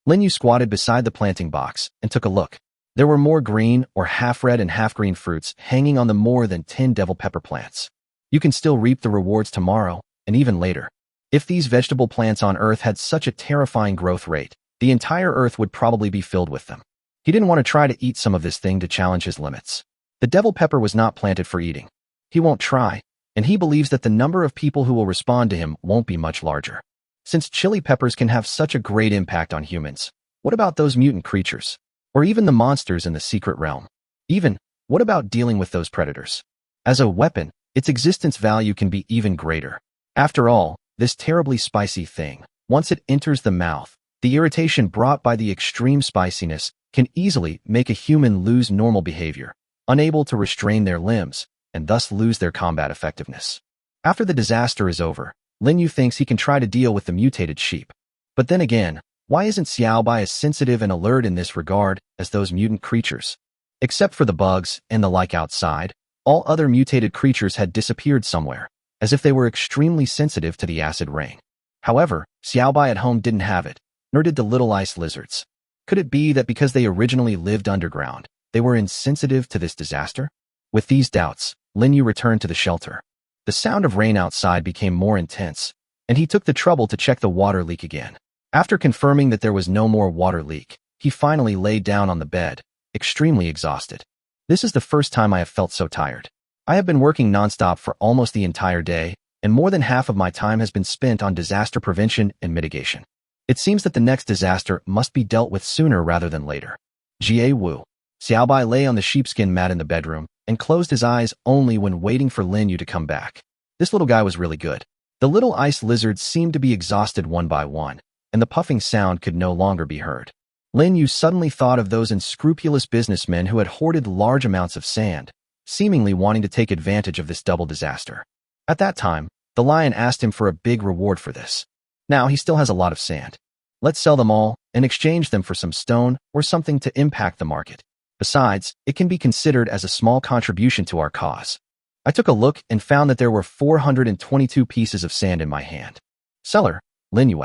Lin Yu squatted beside the planting box and took a look. There were more green or half-red and half-green fruits hanging on the more than 10 devil pepper plants. You can still reap the rewards tomorrow and even later. If these vegetable plants on Earth had such a terrifying growth rate, the entire Earth would probably be filled with them. He didn't want to try to eat some of this thing to challenge his limits. The devil pepper was not planted for eating. He won't try, and he believes that the number of people who will respond to him won't be much larger. Since chili peppers can have such a great impact on humans, what about those mutant creatures? Or even the monsters in the secret realm? Even, what about dealing with those predators? As a weapon, its existence value can be even greater. After all, this terribly spicy thing, once it enters the mouth, the irritation brought by the extreme spiciness can easily make a human lose normal behavior, unable to restrain their limbs, and thus lose their combat effectiveness. After the disaster is over, Lin Yu thinks he can try to deal with the mutated sheep. But then again, why isn't Xiaobai as sensitive and alert in this regard as those mutant creatures? Except for the bugs and the like outside, all other mutated creatures had disappeared somewhere, as if they were extremely sensitive to the acid rain. However, Xiaobai at home didn't have it, nor did the little ice lizards. Could it be that because they originally lived underground, they were insensitive to this disaster? With these doubts, Lin Yu returned to the shelter. The sound of rain outside became more intense, and he took the trouble to check the water leak again. After confirming that there was no more water leak, he finally lay down on the bed, extremely exhausted. This is the first time I have felt so tired. I have been working nonstop for almost the entire day, and more than half of my time has been spent on disaster prevention and mitigation. It seems that the next disaster must be dealt with sooner rather than later. Jie Wu. Xiaobai lay on the sheepskin mat in the bedroom and closed his eyes only when waiting for Lin Yu to come back. This little guy was really good. The little ice lizards seemed to be exhausted one by one, and the puffing sound could no longer be heard. Lin Yu suddenly thought of those unscrupulous businessmen who had hoarded large amounts of sand, seemingly wanting to take advantage of this double disaster. At that time, the lion asked him for a big reward for this. Now he still has a lot of sand. Let's sell them all and exchange them for some stone or something to impact the market. Besides, it can be considered as a small contribution to our cause. I took a look and found that there were 422 pieces of sand in my hand. Seller, Lin Yu.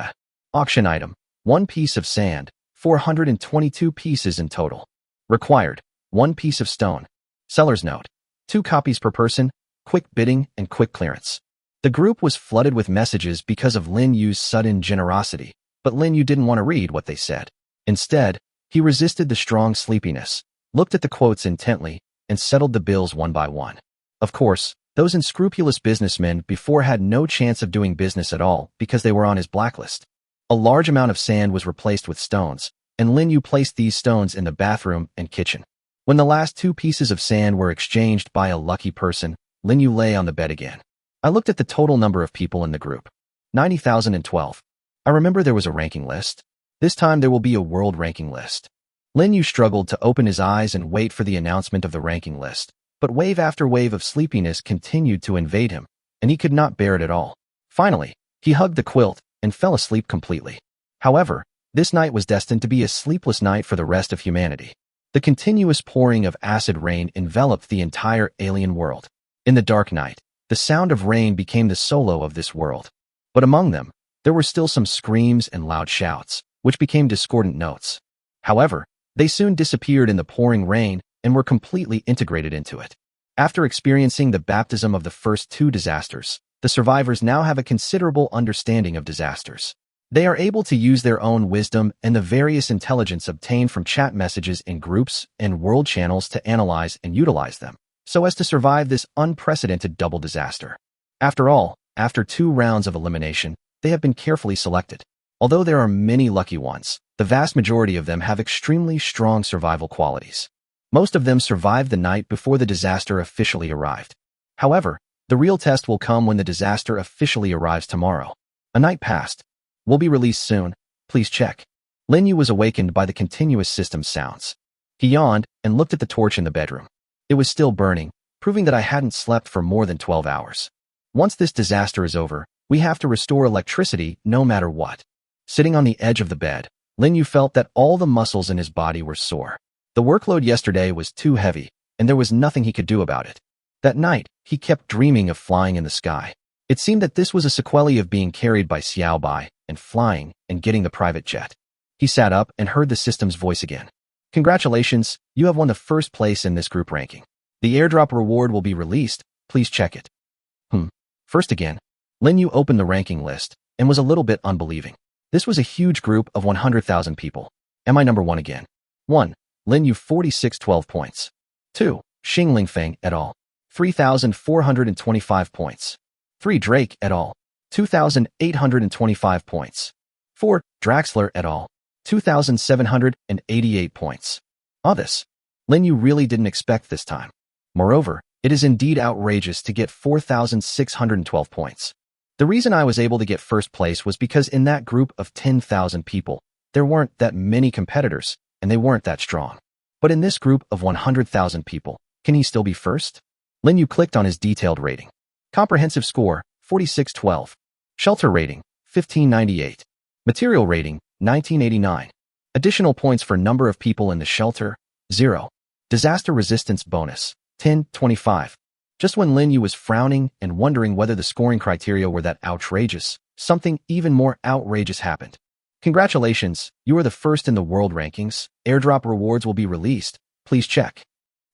Auction item, 1 piece of sand, 422 pieces in total. Required, 1 piece of stone. Seller's note, 2 copies per person, quick bidding and quick clearance. The group was flooded with messages because of Lin Yu's sudden generosity, but Lin Yu didn't want to read what they said. Instead, he resisted the strong sleepiness, looked at the quotes intently, and settled the bills one by one. Of course, those unscrupulous businessmen before had no chance of doing business at all because they were on his blacklist. A large amount of sand was replaced with stones, and Lin Yu placed these stones in the bathroom and kitchen. When the last 2 pieces of sand were exchanged by a lucky person, Lin Yu lay on the bed again. I looked at the total number of people in the group. 90,012. I remember there was a ranking list. This time there will be a world ranking list. Lin Yu struggled to open his eyes and wait for the announcement of the ranking list, but wave after wave of sleepiness continued to invade him, and he could not bear it at all. Finally, he hugged the quilt and fell asleep completely. However, this night was destined to be a sleepless night for the rest of humanity. The continuous pouring of acid rain enveloped the entire alien world. In the dark night, the sound of rain became the solo of this world. But among them, there were still some screams and loud shouts, which became discordant notes. However, they soon disappeared in the pouring rain and were completely integrated into it. After experiencing the baptism of the first 2 disasters, the survivors now have a considerable understanding of disasters. They are able to use their own wisdom and the various intelligence obtained from chat messages in groups and world channels to analyze and utilize them, so as to survive this unprecedented double disaster. After all, after 2 rounds of elimination, they have been carefully selected. Although there are many lucky ones, the vast majority of them have extremely strong survival qualities. Most of them survived the night before the disaster officially arrived. However, the real test will come when the disaster officially arrives tomorrow. A night passed. Will be released soon. Please check. Lin Yu was awakened by the continuous system sounds. He yawned and looked at the torch in the bedroom. It was still burning, proving that I hadn't slept for more than 12 hours. Once this disaster is over, we have to restore electricity no matter what. Sitting on the edge of the bed, Lin Yu felt that all the muscles in his body were sore. The workload yesterday was too heavy, and there was nothing he could do about it. That night, he kept dreaming of flying in the sky. It seemed that this was a sequelae of being carried by Xiao Bai and flying and getting the private jet. He sat up and heard the system's voice again. Congratulations, you have won the first place in this group ranking. The airdrop reward will be released, please check it. First again. Lin Yu opened the ranking list and was a little bit unbelieving. This was a huge group of 100,000 people. Am I number 1 again? 1. Lin Yu 4612 points. 2. Xing Lingfeng et al. 3,425 points. 3. Drake et al. 2,825 points. 4. Draxler et al. 2,788 points. This. Lin Yu really didn't expect this time. Moreover, it is indeed outrageous to get 4,612 points. The reason I was able to get first place was because in that group of 10,000 people, there weren't that many competitors, and they weren't that strong. But in this group of 100,000 people, can he still be first? Lin Yu clicked on his detailed rating. Comprehensive score, 4612. Shelter rating, 1598. Material rating, 1989. Additional points for number of people in the shelter, 0. Disaster resistance bonus, 1025. Just when Lin Yu was frowning and wondering whether the scoring criteria were that outrageous, something even more outrageous happened. Congratulations, you are the first in the world rankings. Airdrop rewards will be released. Please check.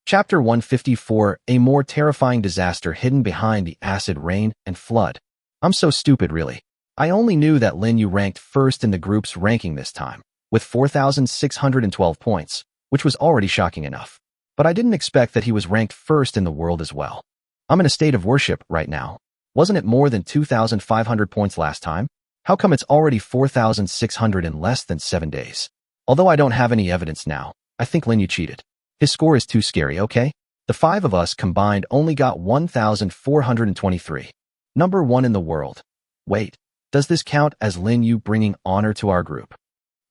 Chapter 154, a more terrifying disaster hidden behind the acid rain and flood. I'm so stupid, really. I only knew that Lin Yu ranked first in the group's ranking this time, with 4,612 points, which was already shocking enough. But I didn't expect that he was ranked first in the world as well. I'm in a state of worship right now. Wasn't it more than 2,500 points last time? How come it's already 4,600 in less than 7 days? Although I don't have any evidence now, I think Lin Yu cheated. His score is too scary, okay? The 5 of us combined only got 1,423. Number 1 in the world. Wait, does this count as Lin Yu bringing honor to our group?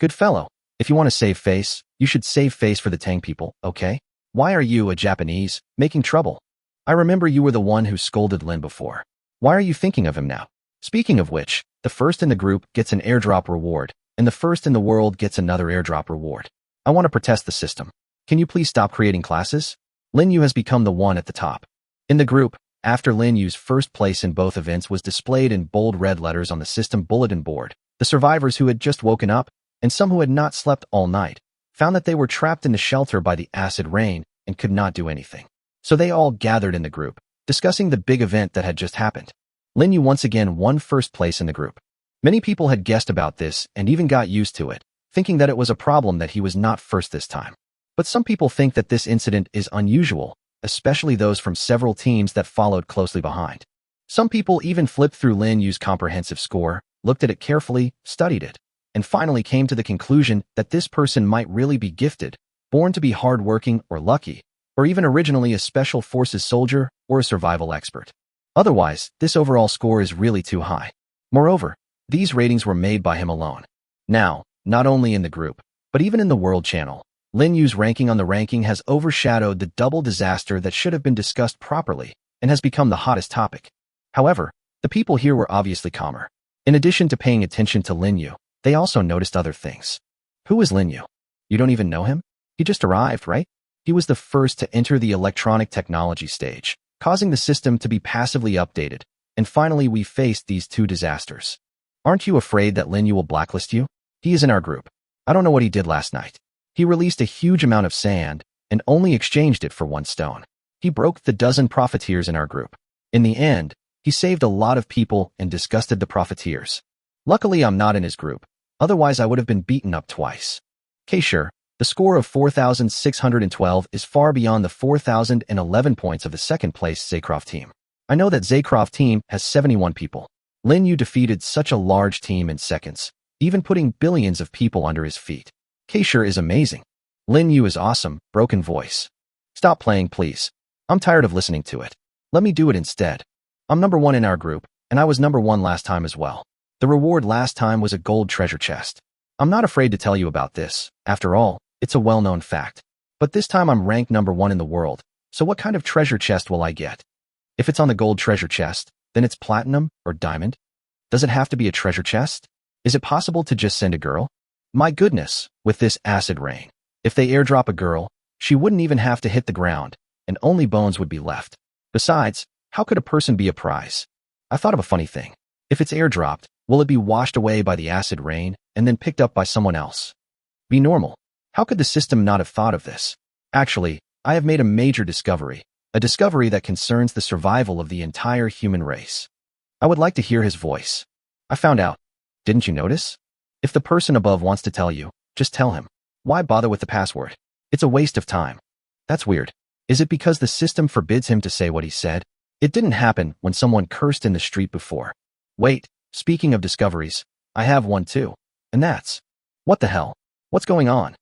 Good fellow, if you want to save face, you should save face for the Tang people, okay? Why are you, a Japanese, making trouble? I remember you were the one who scolded Lin before. Why are you thinking of him now? Speaking of which, the first in the group gets an airdrop reward, and the first in the world gets another airdrop reward. I want to protest the system. Can you please stop creating classes? Lin Yu has become the one at the top. In the group, after Lin Yu's first place in both events was displayed in bold red letters on the system bulletin board, the survivors who had just woken up, and some who had not slept all night, found that they were trapped in the shelter by the acid rain and could not do anything. So they all gathered in the group, discussing the big event that had just happened. Lin Yu once again won first place in the group. Many people had guessed about this and even got used to it, thinking that it was a problem that he was not first this time. But some people think that this incident is unusual, especially those from several teams that followed closely behind. Some people even flipped through Lin Yu's comprehensive score, looked at it carefully, studied it, and finally came to the conclusion that this person might really be gifted, born to be hardworking or lucky, or even originally a special forces soldier or a survival expert. Otherwise, this overall score is really too high. Moreover, these ratings were made by him alone. Now, not only in the group, but even in the world channel, Lin Yu's ranking on the ranking has overshadowed the double disaster that should have been discussed properly and has become the hottest topic. However, the people here were obviously calmer. In addition to paying attention to Lin Yu, they also noticed other things. Who is Lin Yu? You don't even know him? He just arrived, right? He was the first to enter the electronic technology stage, causing the system to be passively updated, and finally we faced these 2 disasters. Aren't you afraid that Lin Yu will blacklist you? He is in our group. I don't know what he did last night. He released a huge amount of sand and only exchanged it for 1 stone. He broke the dozen profiteers in our group. In the end, he saved a lot of people and disgusted the profiteers. Luckily, I'm not in his group. Otherwise, I would have been beaten up twice. Sure, the score of 4,612 is far beyond the 4,011 points of the second-place Zaycroft team. I know that Zaycroft team has 71 people. Lin Yu defeated such a large team in seconds, even putting billions of people under his feet. Sure is amazing. Lin Yu is awesome, broken voice. Stop playing, please. I'm tired of listening to it. Let me do it instead. I'm number 1 in our group, and I was number 1 last time as well. The reward last time was a gold treasure chest. I'm not afraid to tell you about this. After all, it's a well-known fact. But this time I'm ranked number 1 in the world, so what kind of treasure chest will I get? If it's on the gold treasure chest, then it's platinum or diamond? Does it have to be a treasure chest? Is it possible to just send a girl? My goodness, with this acid rain. If they airdrop a girl, she wouldn't even have to hit the ground, and only bones would be left. Besides, how could a person be a prize? I thought of a funny thing. If it's airdropped, will it be washed away by the acid rain and then picked up by someone else? Be normal. How could the system not have thought of this? Actually, I have made a major discovery, a discovery that concerns the survival of the entire human race. I would like to hear his voice. I found out. Didn't you notice? If the person above wants to tell you, just tell him. Why bother with the password? It's a waste of time. That's weird. Is it because the system forbids him to say what he said? It didn't happen when someone cursed in the street before. Wait, speaking of discoveries, I have one too. And that's... What the hell? What's going on?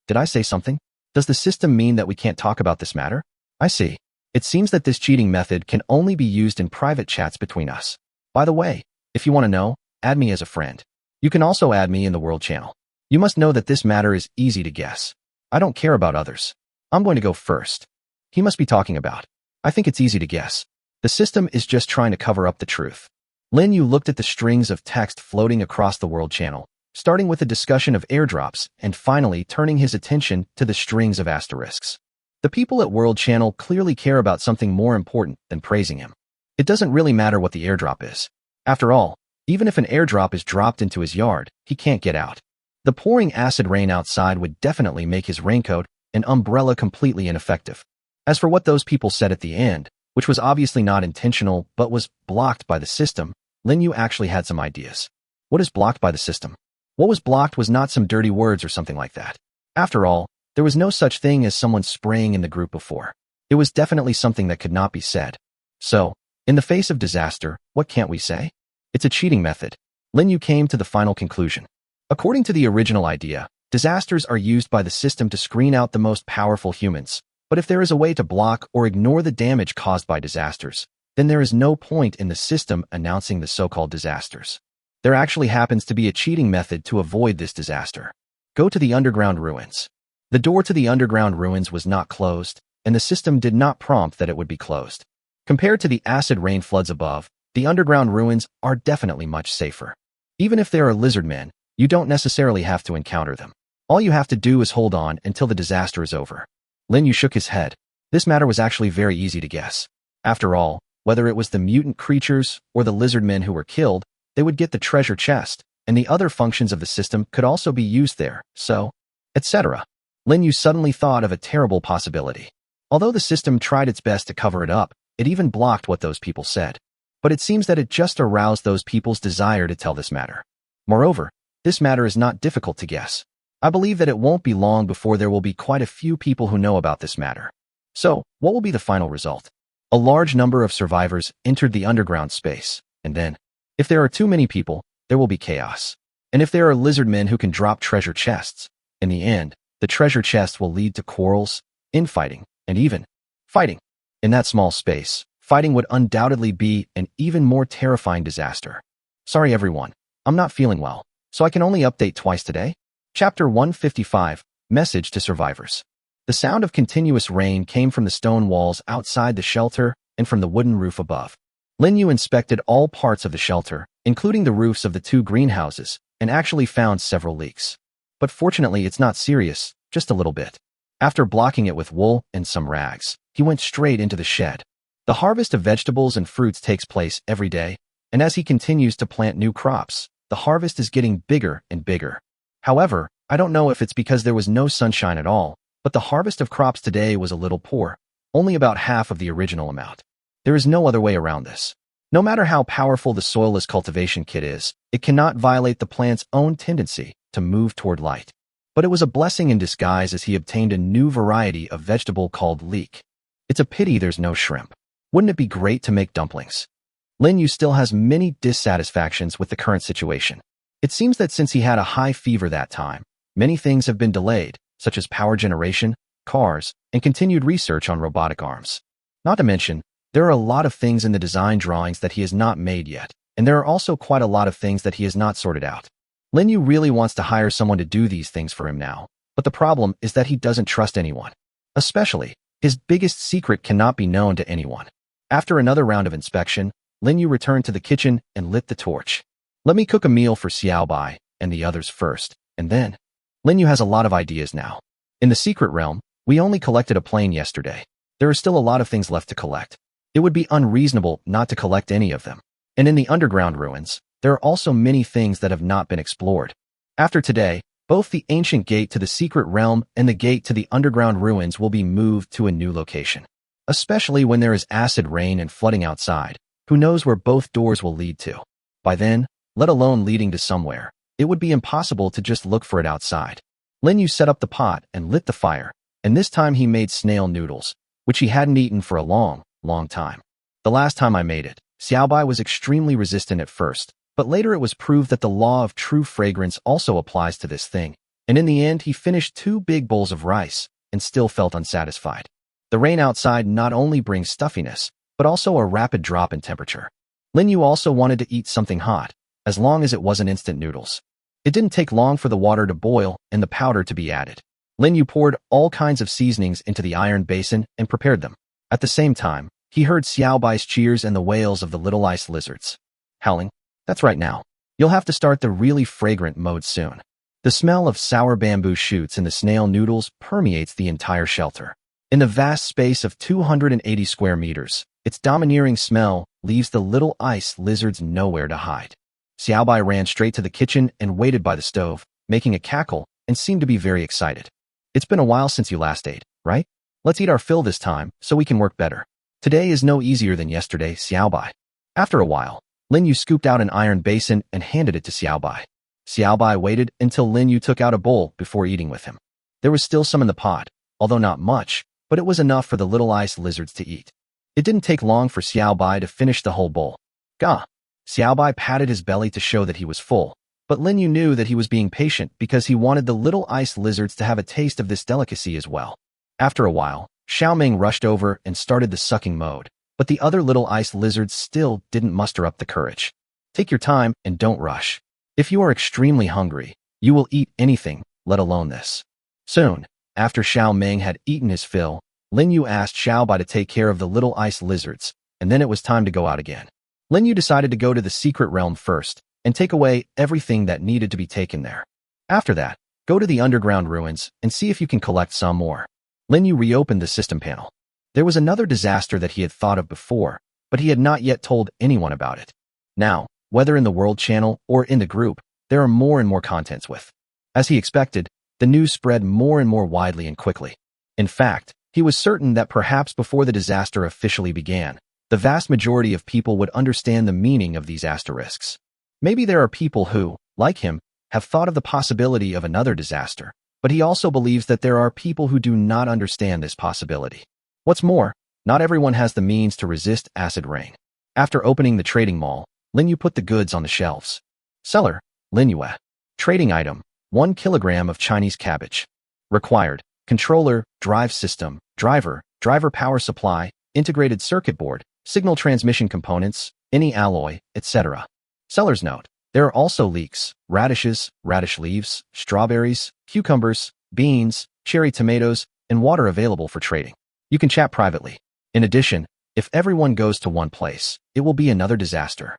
Did I say something? Does the system mean that we can't talk about this matter? I see. It seems that this cheating method can only be used in private chats between us. By the way, if you want to know, add me as a friend. You can also add me in the World channel. You must know that this matter is easy to guess. I don't care about others. I'm going to go first. He must be talking about. I think it's easy to guess. The system is just trying to cover up the truth. Lin Yu looked at the strings of text floating across the World channel, starting with a discussion of airdrops and finally turning his attention to the strings of asterisks. The people at World channel clearly care about something more important than praising him. It doesn't really matter what the airdrop is. After all, even if an airdrop is dropped into his yard, he can't get out. The pouring acid rain outside would definitely make his raincoat and umbrella completely ineffective. As for what those people said at the end, which was obviously not intentional but was blocked by the system, Lin Yu actually had some ideas. What is blocked by the system? What was blocked was not some dirty words or something like that. After all, there was no such thing as someone spraying in the group before. It was definitely something that could not be said. So, in the face of disaster, what can't we say? It's a cheating method. Lin Yu came to the final conclusion. According to the original idea, disasters are used by the system to screen out the most powerful humans. But if there is a way to block or ignore the damage caused by disasters, then there is no point in the system announcing the so-called disasters. There actually happens to be a cheating method to avoid this disaster. Go to the underground ruins. The door to the underground ruins was not closed, and the system did not prompt that it would be closed. Compared to the acid rain floods above, the underground ruins are definitely much safer. Even if there are lizard men, you don't necessarily have to encounter them. All you have to do is hold on until the disaster is over. Lin Yu shook his head. This matter was actually very easy to guess. After all, whether it was the mutant creatures or the lizard men who were killed, they would get the treasure chest, and the other functions of the system could also be used there, so, etc. Lin Yu suddenly thought of a terrible possibility. Although the system tried its best to cover it up, it even blocked what those people said. But it seems that it just aroused those people's desire to tell this matter. Moreover, this matter is not difficult to guess. I believe that it won't be long before there will be quite a few people who know about this matter. So, what will be the final result? A large number of survivors entered the underground space, and then, if there are too many people, there will be chaos. And if there are lizard men who can drop treasure chests, in the end, the treasure chests will lead to quarrels, infighting, and even fighting. In that small space, fighting would undoubtedly be an even more terrifying disaster. Sorry everyone, I'm not feeling well, so I can only update twice today. Chapter 155, Message to Survivors. The sound of continuous rain came from the stone walls outside the shelter and from the wooden roof above. Lin Yu inspected all parts of the shelter, including the roofs of the two greenhouses, and actually found several leaks. But fortunately, it's not serious, just a little bit. After blocking it with wool and some rags, he went straight into the shed. The harvest of vegetables and fruits takes place every day, and as he continues to plant new crops, the harvest is getting bigger and bigger. However, I don't know if it's because there was no sunshine at all, but the harvest of crops today was a little poor, only about half of the original amount. There is no other way around this. No matter how powerful the soilless cultivation kit is, it cannot violate the plant's own tendency to move toward light. But it was a blessing in disguise as he obtained a new variety of vegetable called leek. It's a pity there's no shrimp. Wouldn't it be great to make dumplings? Lin Yu still has many dissatisfactions with the current situation. It seems that since he had a high fever that time, many things have been delayed, such as power generation, cars, and continued research on robotic arms. Not to mention, there are a lot of things in the design drawings that he has not made yet, and there are also quite a lot of things that he has not sorted out. Lin Yu really wants to hire someone to do these things for him now, but the problem is that he doesn't trust anyone. Especially, his biggest secret cannot be known to anyone. After another round of inspection, Lin Yu returned to the kitchen and lit the torch. Let me cook a meal for Xiao Bai and the others first, and then. Lin Yu has a lot of ideas now. In the secret realm, we only collected a plane yesterday. There are still a lot of things left to collect. It would be unreasonable not to collect any of them. And in the underground ruins, there are also many things that have not been explored. After today, both the ancient gate to the secret realm and the gate to the underground ruins will be moved to a new location. Especially when there is acid rain and flooding outside, who knows where both doors will lead to. By then, let alone leading to somewhere, it would be impossible to just look for it outside. Lin Yu set up the pot and lit the fire, and this time he made snail noodles, which he hadn't eaten for a long time. The last time I made it, Xiaobai was extremely resistant at first, but later it was proved that the law of true fragrance also applies to this thing, and in the end he finished 2 big bowls of rice and still felt unsatisfied. The rain outside not only brings stuffiness, but also a rapid drop in temperature. Lin Yu also wanted to eat something hot, as long as it wasn't instant noodles. It didn't take long for the water to boil and the powder to be added. Lin Yu poured all kinds of seasonings into the iron basin and prepared them. At the same time, he heard Xiaobai's cheers and the wails of the little ice lizards. Howling? That's right now. You'll have to start the really fragrant mode soon. The smell of sour bamboo shoots and the snail noodles permeates the entire shelter. In the vast space of 280 square meters, its domineering smell leaves the little ice lizards nowhere to hide. Xiaobai ran straight to the kitchen and waited by the stove, making a cackle, and seemed to be very excited. It's been a while since you last ate, right? Let's eat our fill this time, so we can work better. Today is no easier than yesterday, Xiaobai. After a while, Lin Yu scooped out an iron basin and handed it to Xiaobai. Xiaobai waited until Lin Yu took out a bowl before eating with him. There was still some in the pot, although not much, but it was enough for the little ice lizards to eat. It didn't take long for Xiaobai to finish the whole bowl. Gah! Xiaobai patted his belly to show that he was full, but Lin Yu knew that he was being patient because he wanted the little ice lizards to have a taste of this delicacy as well. After a while, Xiaoming rushed over and started the sucking mode, but the other little ice lizards still didn't muster up the courage. Take your time and don't rush. If you are extremely hungry, you will eat anything, let alone this. Soon, after Xiaoming had eaten his fill, Lin Yu asked Xiaobai to take care of the little ice lizards, and then it was time to go out again. Lin Yu decided to go to the secret realm first and take away everything that needed to be taken there. After that, go to the underground ruins and see if you can collect some more. Lin Yu reopened the system panel. There was another disaster that he had thought of before, but he had not yet told anyone about it. Now, whether in the World Channel or in the group, there are more and more contents with. As he expected, the news spread more and more widely and quickly. In fact, he was certain that perhaps before the disaster officially began, the vast majority of people would understand the meaning of these asterisks. Maybe there are people who, like him, have thought of the possibility of another disaster, but he also believes that there are people who do not understand this possibility. What's more, not everyone has the means to resist acid rain. After opening the trading mall, Lin Yu put the goods on the shelves. Seller, Lin Yu. Trading item, 1 kilogram of Chinese cabbage. Required, controller, drive system, driver power supply, integrated circuit board, signal transmission components, any alloy, etc. Seller's note. There are also leeks, radishes, radish leaves, strawberries, cucumbers, beans, cherry tomatoes, and water available for trading. You can chat privately. In addition, if everyone goes to one place, it will be another disaster.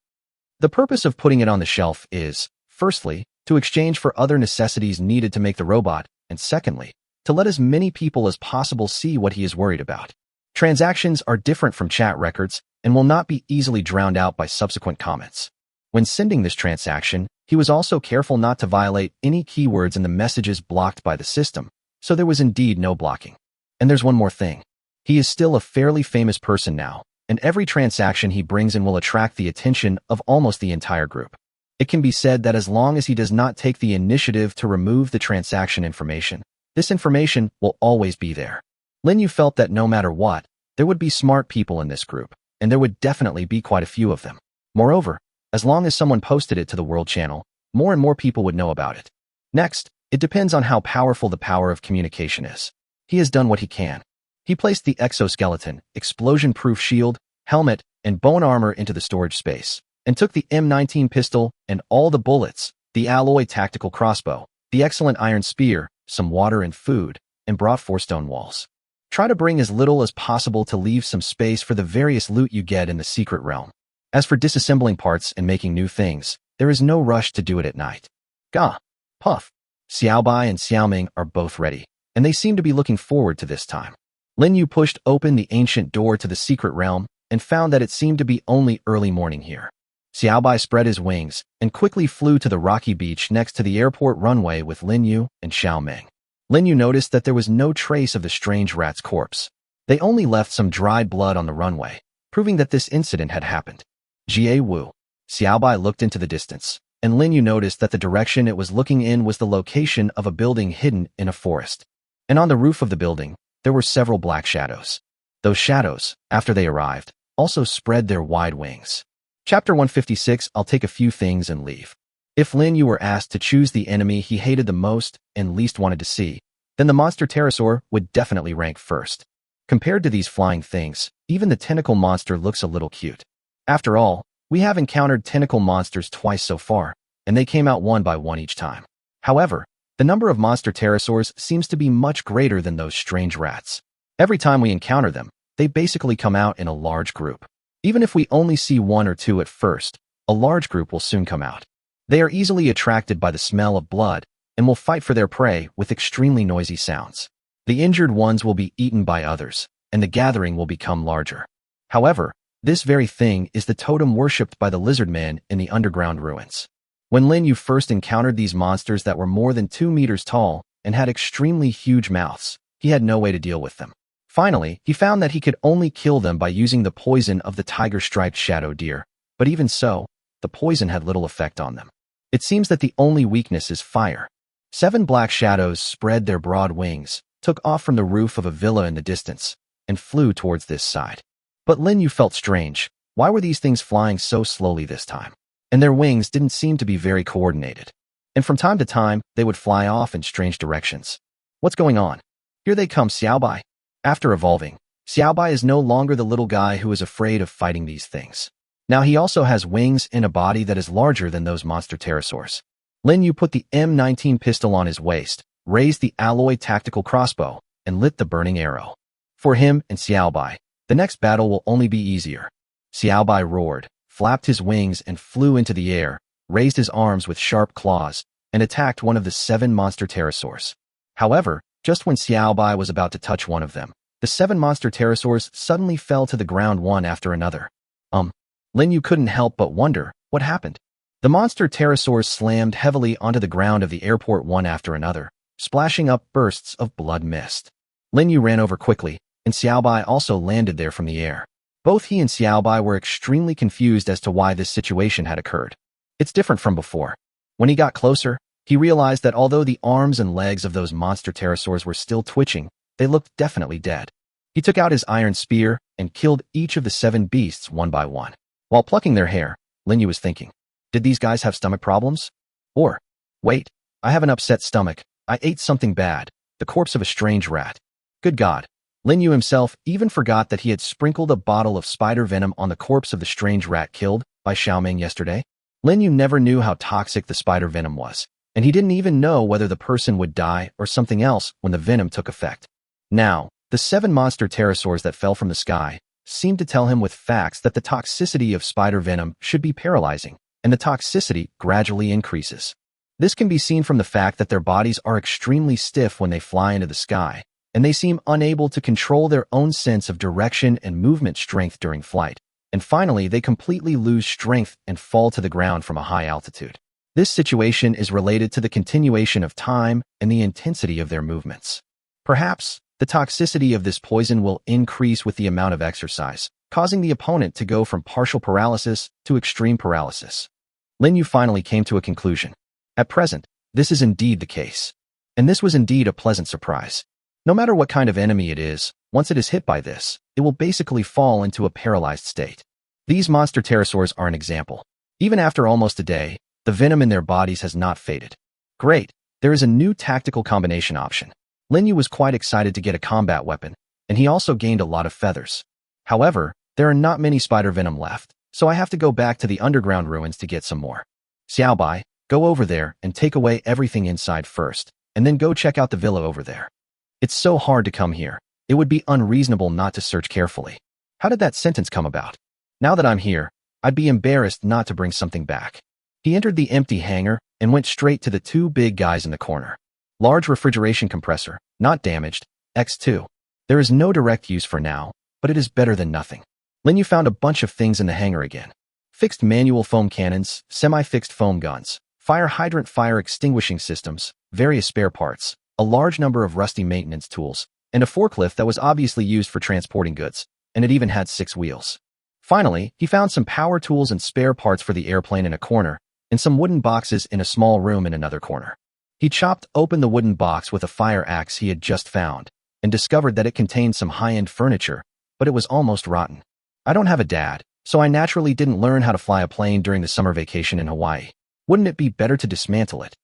The purpose of putting it on the shelf is, firstly, to exchange for other necessities needed to make the robot, and secondly, to let as many people as possible see what he is worried about. Transactions are different from chat records and will not be easily drowned out by subsequent comments. When sending this transaction, he was also careful not to violate any keywords in the messages blocked by the system, so there was indeed no blocking. And there's one more thing. He is still a fairly famous person now, and every transaction he brings in will attract the attention of almost the entire group. It can be said that as long as he does not take the initiative to remove the transaction information, this information will always be there. Lin Yu felt that no matter what, there would be smart people in this group, and there would definitely be quite a few of them. Moreover, as long as someone posted it to the World Channel, more and more people would know about it. Next, it depends on how powerful the power of communication is. He has done what he can. He placed the exoskeleton, explosion-proof shield, helmet, and bone armor into the storage space, and took the M19 pistol and all the bullets, the alloy tactical crossbow, the excellent iron spear, some water and food, and brought 4 stone walls. Try to bring as little as possible to leave some space for the various loot you get in the secret realm. As for disassembling parts and making new things, there is no rush to do it at night. Gah! Puff! Xiaobai and Xiaoming are both ready, and they seem to be looking forward to this time. Lin Yu pushed open the ancient door to the secret realm, and found that it seemed to be only early morning here. Xiaobai spread his wings and quickly flew to the rocky beach next to the airport runway with Lin Yu and Xiao Ming. Lin Yu noticed that there was no trace of the strange rat's corpse. They only left some dried blood on the runway, proving that this incident had happened. Jie Wu. Xiaobai looked into the distance, and Lin Yu noticed that the direction it was looking in was the location of a building hidden in a forest. And on the roof of the building, there were several black shadows. Those shadows, after they arrived, also spread their wide wings. Chapter 156. I'll take a few things and leave. If Lin Yu were asked to choose the enemy he hated the most and least wanted to see, then the monster pterosaur would definitely rank first. Compared to these flying things, even the tentacle monster looks a little cute. After all, we have encountered tentacle monsters twice so far, and they came out one by one each time. However, the number of monster pterosaurs seems to be much greater than those strange rats. Every time we encounter them, they basically come out in a large group. Even if we only see one or two at first, a large group will soon come out. They are easily attracted by the smell of blood and will fight for their prey with extremely noisy sounds. The injured ones will be eaten by others, and the gathering will become larger. However, this very thing is the totem worshipped by the lizard men in the underground ruins. When Lin Yu first encountered these monsters that were more than 2 meters tall and had extremely huge mouths, he had no way to deal with them. Finally, he found that he could only kill them by using the poison of the tiger-striped shadow deer, but even so, the poison had little effect on them. It seems that the only weakness is fire. 7 black shadows spread their broad wings, took off from the roof of a villa in the distance, and flew towards this side. But Lin Yu felt strange. Why were these things flying so slowly this time? And their wings didn't seem to be very coordinated. And from time to time, they would fly off in strange directions. What's going on? Here they come, Xiaobai. After evolving, Xiaobai is no longer the little guy who is afraid of fighting these things. Now he also has wings and a body that is larger than those monster pterosaurs. Lin Yu put the M19 pistol on his waist, raised the alloy tactical crossbow, and lit the burning arrow. For him and Xiaobai, the next battle will only be easier. Xiaobai roared, flapped his wings and flew into the air, raised his arms with sharp claws, and attacked one of the 7 monster pterosaurs. However, just when Xiaobai was about to touch one of them, the 7 monster pterosaurs suddenly fell to the ground one after another. Lin Yu couldn't help but wonder what happened. The monster pterosaurs slammed heavily onto the ground of the airport one after another, splashing up bursts of blood mist. Lin Yu ran over quickly, and Xiaobai also landed there from the air. Both he and Xiaobai were extremely confused as to why this situation had occurred. It's different from before. When he got closer, he realized that although the arms and legs of those monster pterosaurs were still twitching, they looked definitely dead. He took out his iron spear and killed each of the 7 beasts one by one. While plucking their hair, Lin Yu was thinking, did these guys have stomach problems? Or, wait, I have an upset stomach. I ate something bad, the corpse of a strange rat. Good God. Lin Yu himself even forgot that he had sprinkled a bottle of spider venom on the corpse of the strange rat killed by Xiao Ming yesterday. Lin Yu never knew how toxic the spider venom was, and he didn't even know whether the person would die or something else when the venom took effect. Now, the 7 monster pterosaurs that fell from the sky seemed to tell him with facts that the toxicity of spider venom should be paralyzing, and the toxicity gradually increases. This can be seen from the fact that their bodies are extremely stiff when they fly into the sky, and they seem unable to control their own sense of direction and movement strength during flight. And finally, they completely lose strength and fall to the ground from a high altitude. This situation is related to the continuation of time and the intensity of their movements. Perhaps, the toxicity of this poison will increase with the amount of exercise, causing the opponent to go from partial paralysis to extreme paralysis. Lin Yu finally came to a conclusion. At present, this is indeed the case. And this was indeed a pleasant surprise. No matter what kind of enemy it is, once it is hit by this, it will basically fall into a paralyzed state. These monster pterosaurs are an example. Even after almost a day, the venom in their bodies has not faded. Great, there is a new tactical combination option. Lin Yu was quite excited to get a combat weapon, and he also gained a lot of feathers. However, there are not many spider venom left, so I have to go back to the underground ruins to get some more. Xiaobai, go over there and take away everything inside first, and then go check out the villa over there. It's so hard to come here. It would be unreasonable not to search carefully. How did that sentence come about? Now that I'm here, I'd be embarrassed not to bring something back. He entered the empty hangar and went straight to the 2 big guys in the corner. Large refrigeration compressor, not damaged, X2. There is no direct use for now, but it is better than nothing. Lin Yu found a bunch of things in the hangar again. Fixed manual foam cannons, semi-fixed foam guns, fire hydrant fire extinguishing systems, various spare parts, a large number of rusty maintenance tools, and a forklift that was obviously used for transporting goods, and it even had 6 wheels. Finally, he found some power tools and spare parts for the airplane in a corner, and some wooden boxes in a small room in another corner. He chopped open the wooden box with a fire axe he had just found, and discovered that it contained some high-end furniture, but it was almost rotten. I don't have a dad, so I naturally didn't learn how to fly a plane during the summer vacation in Hawaii. Wouldn't it be better to dismantle it?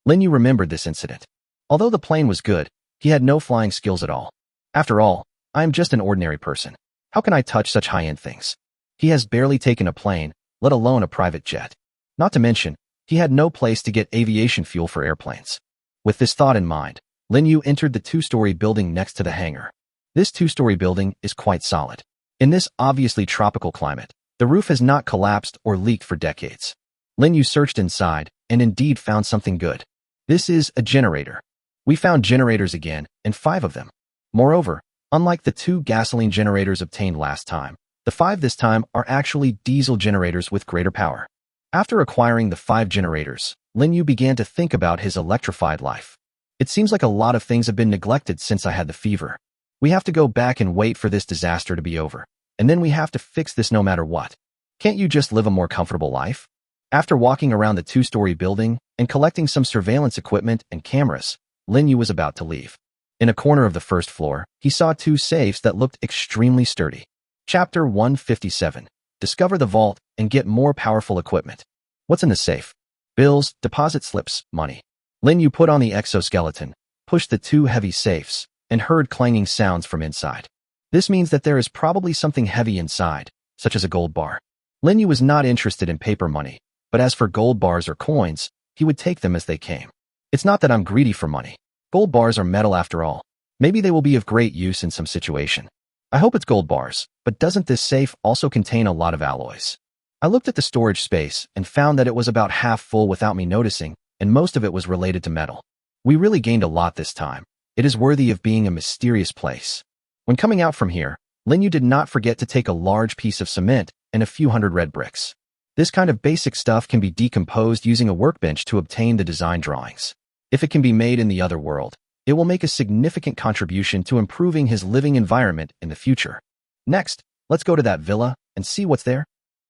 Lin Yu remembered this incident. Although the plane was good, he had no flying skills at all. After all, I am just an ordinary person. How can I touch such high-end things? He has barely taken a plane, let alone a private jet. Not to mention, he had no place to get aviation fuel for airplanes. With this thought in mind, Lin Yu entered the 2-story building next to the hangar. This 2-story building is quite solid. In this obviously tropical climate, the roof has not collapsed or leaked for decades. Lin Yu searched inside and indeed found something good. This is a generator. We found generators again, and 5 of them. Moreover, unlike the 2 gasoline generators obtained last time, the 5 this time are actually diesel generators with greater power. After acquiring the 5 generators, Lin Yu began to think about his electrified life. It seems like a lot of things have been neglected since I had the fever. We have to go back and wait for this disaster to be over, and then we have to fix this no matter what. Can't you just live a more comfortable life? After walking around the 2-story building and collecting some surveillance equipment and cameras, Lin Yu was about to leave. In a corner of the first floor, he saw 2 safes that looked extremely sturdy. Chapter 157. Discover the vault and get more powerful equipment. What's in the safe? Bills, deposit slips, money. Lin Yu put on the exoskeleton, pushed the 2 heavy safes, and heard clanging sounds from inside. This means that there is probably something heavy inside, such as a gold bar. Lin Yu was not interested in paper money, but as for gold bars or coins, he would take them as they came. It's not that I'm greedy for money. Gold bars are metal after all. Maybe they will be of great use in some situation. I hope it's gold bars, but doesn't this safe also contain a lot of alloys? I looked at the storage space and found that it was about half full without me noticing, and most of it was related to metal. We really gained a lot this time. It is worthy of being a mysterious place. When coming out from here, Lin Yu did not forget to take a large piece of cement and a few hundred red bricks. This kind of basic stuff can be decomposed using a workbench to obtain the design drawings. If it can be made in the other world, it will make a significant contribution to improving his living environment in the future. Next, let's go to that villa and see what's there.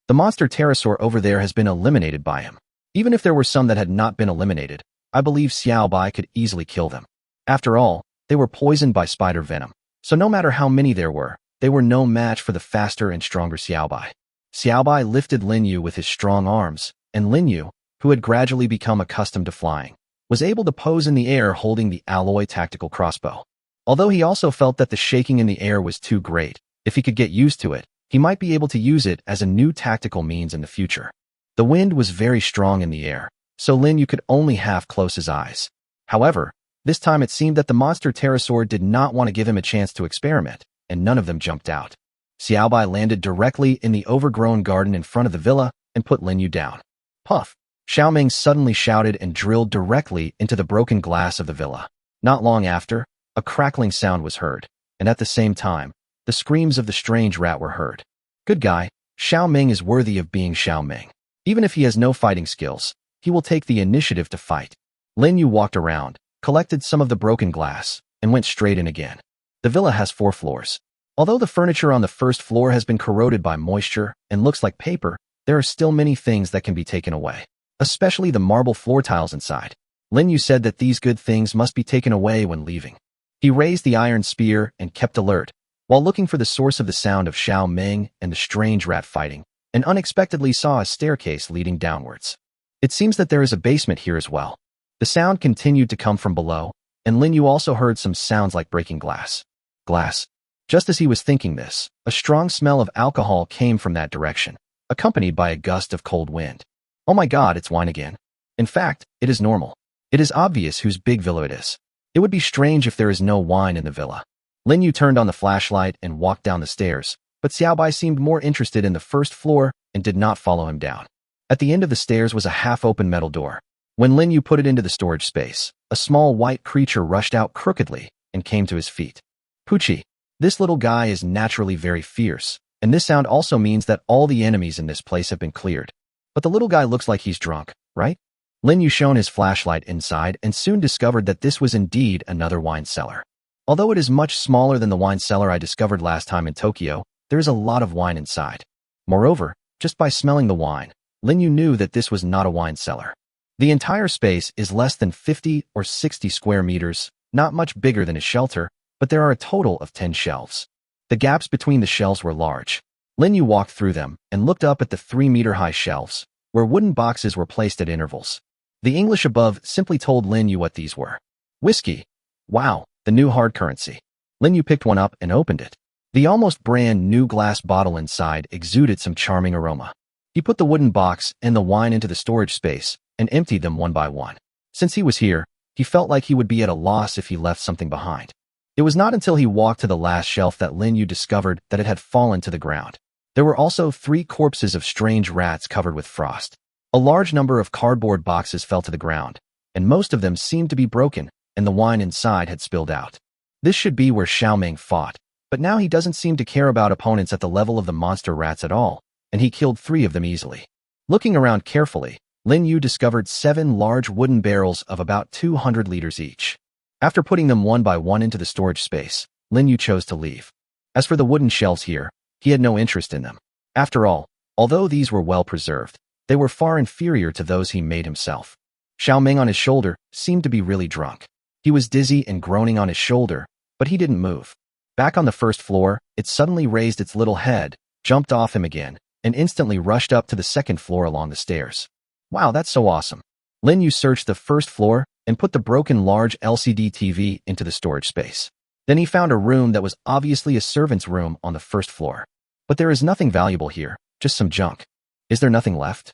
The monster pterosaur over there has been eliminated by him. Even if there were some that had not been eliminated, I believe Xiao Bai could easily kill them. After all, they were poisoned by spider venom, so no matter how many there were, they were no match for the faster and stronger Xiao Bai. Xiao Bai lifted Lin Yu with his strong arms, and Lin Yu, who had gradually become accustomed to flying, was able to pose in the air holding the alloy tactical crossbow. Although he also felt that the shaking in the air was too great, if he could get used to it, he might be able to use it as a new tactical means in the future. The wind was very strong in the air, so Lin Yu could only half close his eyes. However, this time it seemed that the monster pterosaur did not want to give him a chance to experiment, and none of them jumped out. Xiao Bai landed directly in the overgrown garden in front of the villa and put Lin Yu down. Puff! Xiao Ming suddenly shouted and drilled directly into the broken glass of the villa. Not long after, a crackling sound was heard, and at the same time, the screams of the strange rat were heard. Good guy, Xiao Ming is worthy of being Xiao Ming. Even if he has no fighting skills, he will take the initiative to fight. Lin Yu walked around, collected some of the broken glass, and went straight in again. The villa has 4 floors. Although the furniture on the first floor has been corroded by moisture and looks like paper, there are still many things that can be taken away, especially the marble floor tiles inside. Lin Yu said that these good things must be taken away when leaving. He raised the iron spear and kept alert, while looking for the source of the sound of Xiao Ming and the strange rat fighting, and unexpectedly saw a staircase leading downwards. It seems that there is a basement here as well. The sound continued to come from below, and Lin Yu also heard some sounds like breaking glass. Glass. Just as he was thinking this, a strong smell of alcohol came from that direction, accompanied by a gust of cold wind. Oh my god, it's wine again. In fact, it is normal. It is obvious whose big villa it is. It would be strange if there is no wine in the villa. Lin Yu turned on the flashlight and walked down the stairs, but Xiao Bai seemed more interested in the first floor and did not follow him down. At the end of the stairs was a half-open metal door. When Lin Yu put it into the storage space, a small white creature rushed out crookedly and came to his feet. Poochie. This little guy is naturally very fierce, And this sound also means that all the enemies in this place have been cleared. But the little guy looks like he's drunk, right? Lin Yu shone his flashlight inside and soon discovered that this was indeed another wine cellar. Although it is much smaller than the wine cellar I discovered last time in Tokyo, there is a lot of wine inside. Moreover, just by smelling the wine, Lin Yu knew that this was not a wine cellar. The entire space is less than 50 or 60 square meters, not much bigger than a shelter, but there are a total of 10 shelves. The gaps between the shelves were large. Lin Yu walked through them and looked up at the 3-meter-high shelves, where wooden boxes were placed at intervals. The English above simply told Lin Yu what these were. Whiskey. Wow, the new hard currency. Lin Yu picked one up and opened it. The almost brand new glass bottle inside exuded some charming aroma. He put the wooden box and the wine into the storage space and emptied them one by one. Since he was here, he felt like he would be at a loss if he left something behind. It was not until he walked to the last shelf that Lin Yu discovered that it had fallen to the ground. There were also 3 corpses of strange rats covered with frost. A large number of cardboard boxes fell to the ground, and most of them seemed to be broken, and the wine inside had spilled out. This should be where Xiaoming fought, but now he doesn't seem to care about opponents at the level of the monster rats at all, and he killed 3 of them easily. Looking around carefully, Lin Yu discovered 7 large wooden barrels of about 200 liters each. After putting them one by one into the storage space, Lin Yu chose to leave. As for the wooden shelves here, he had no interest in them. After all, although these were well preserved, they were far inferior to those he made himself. Xiaoming on his shoulder seemed to be really drunk. He was dizzy and groaning on his shoulder, but he didn't move. Back on the first floor, it suddenly raised its little head, jumped off him again, and instantly rushed up to the second floor along the stairs. Wow, that's so awesome. Lin Yu searched the first floor and put the broken large LCD TV into the storage space. Then he found a room that was obviously a servant's room on the first floor. But there is nothing valuable here, just some junk. Is there nothing left?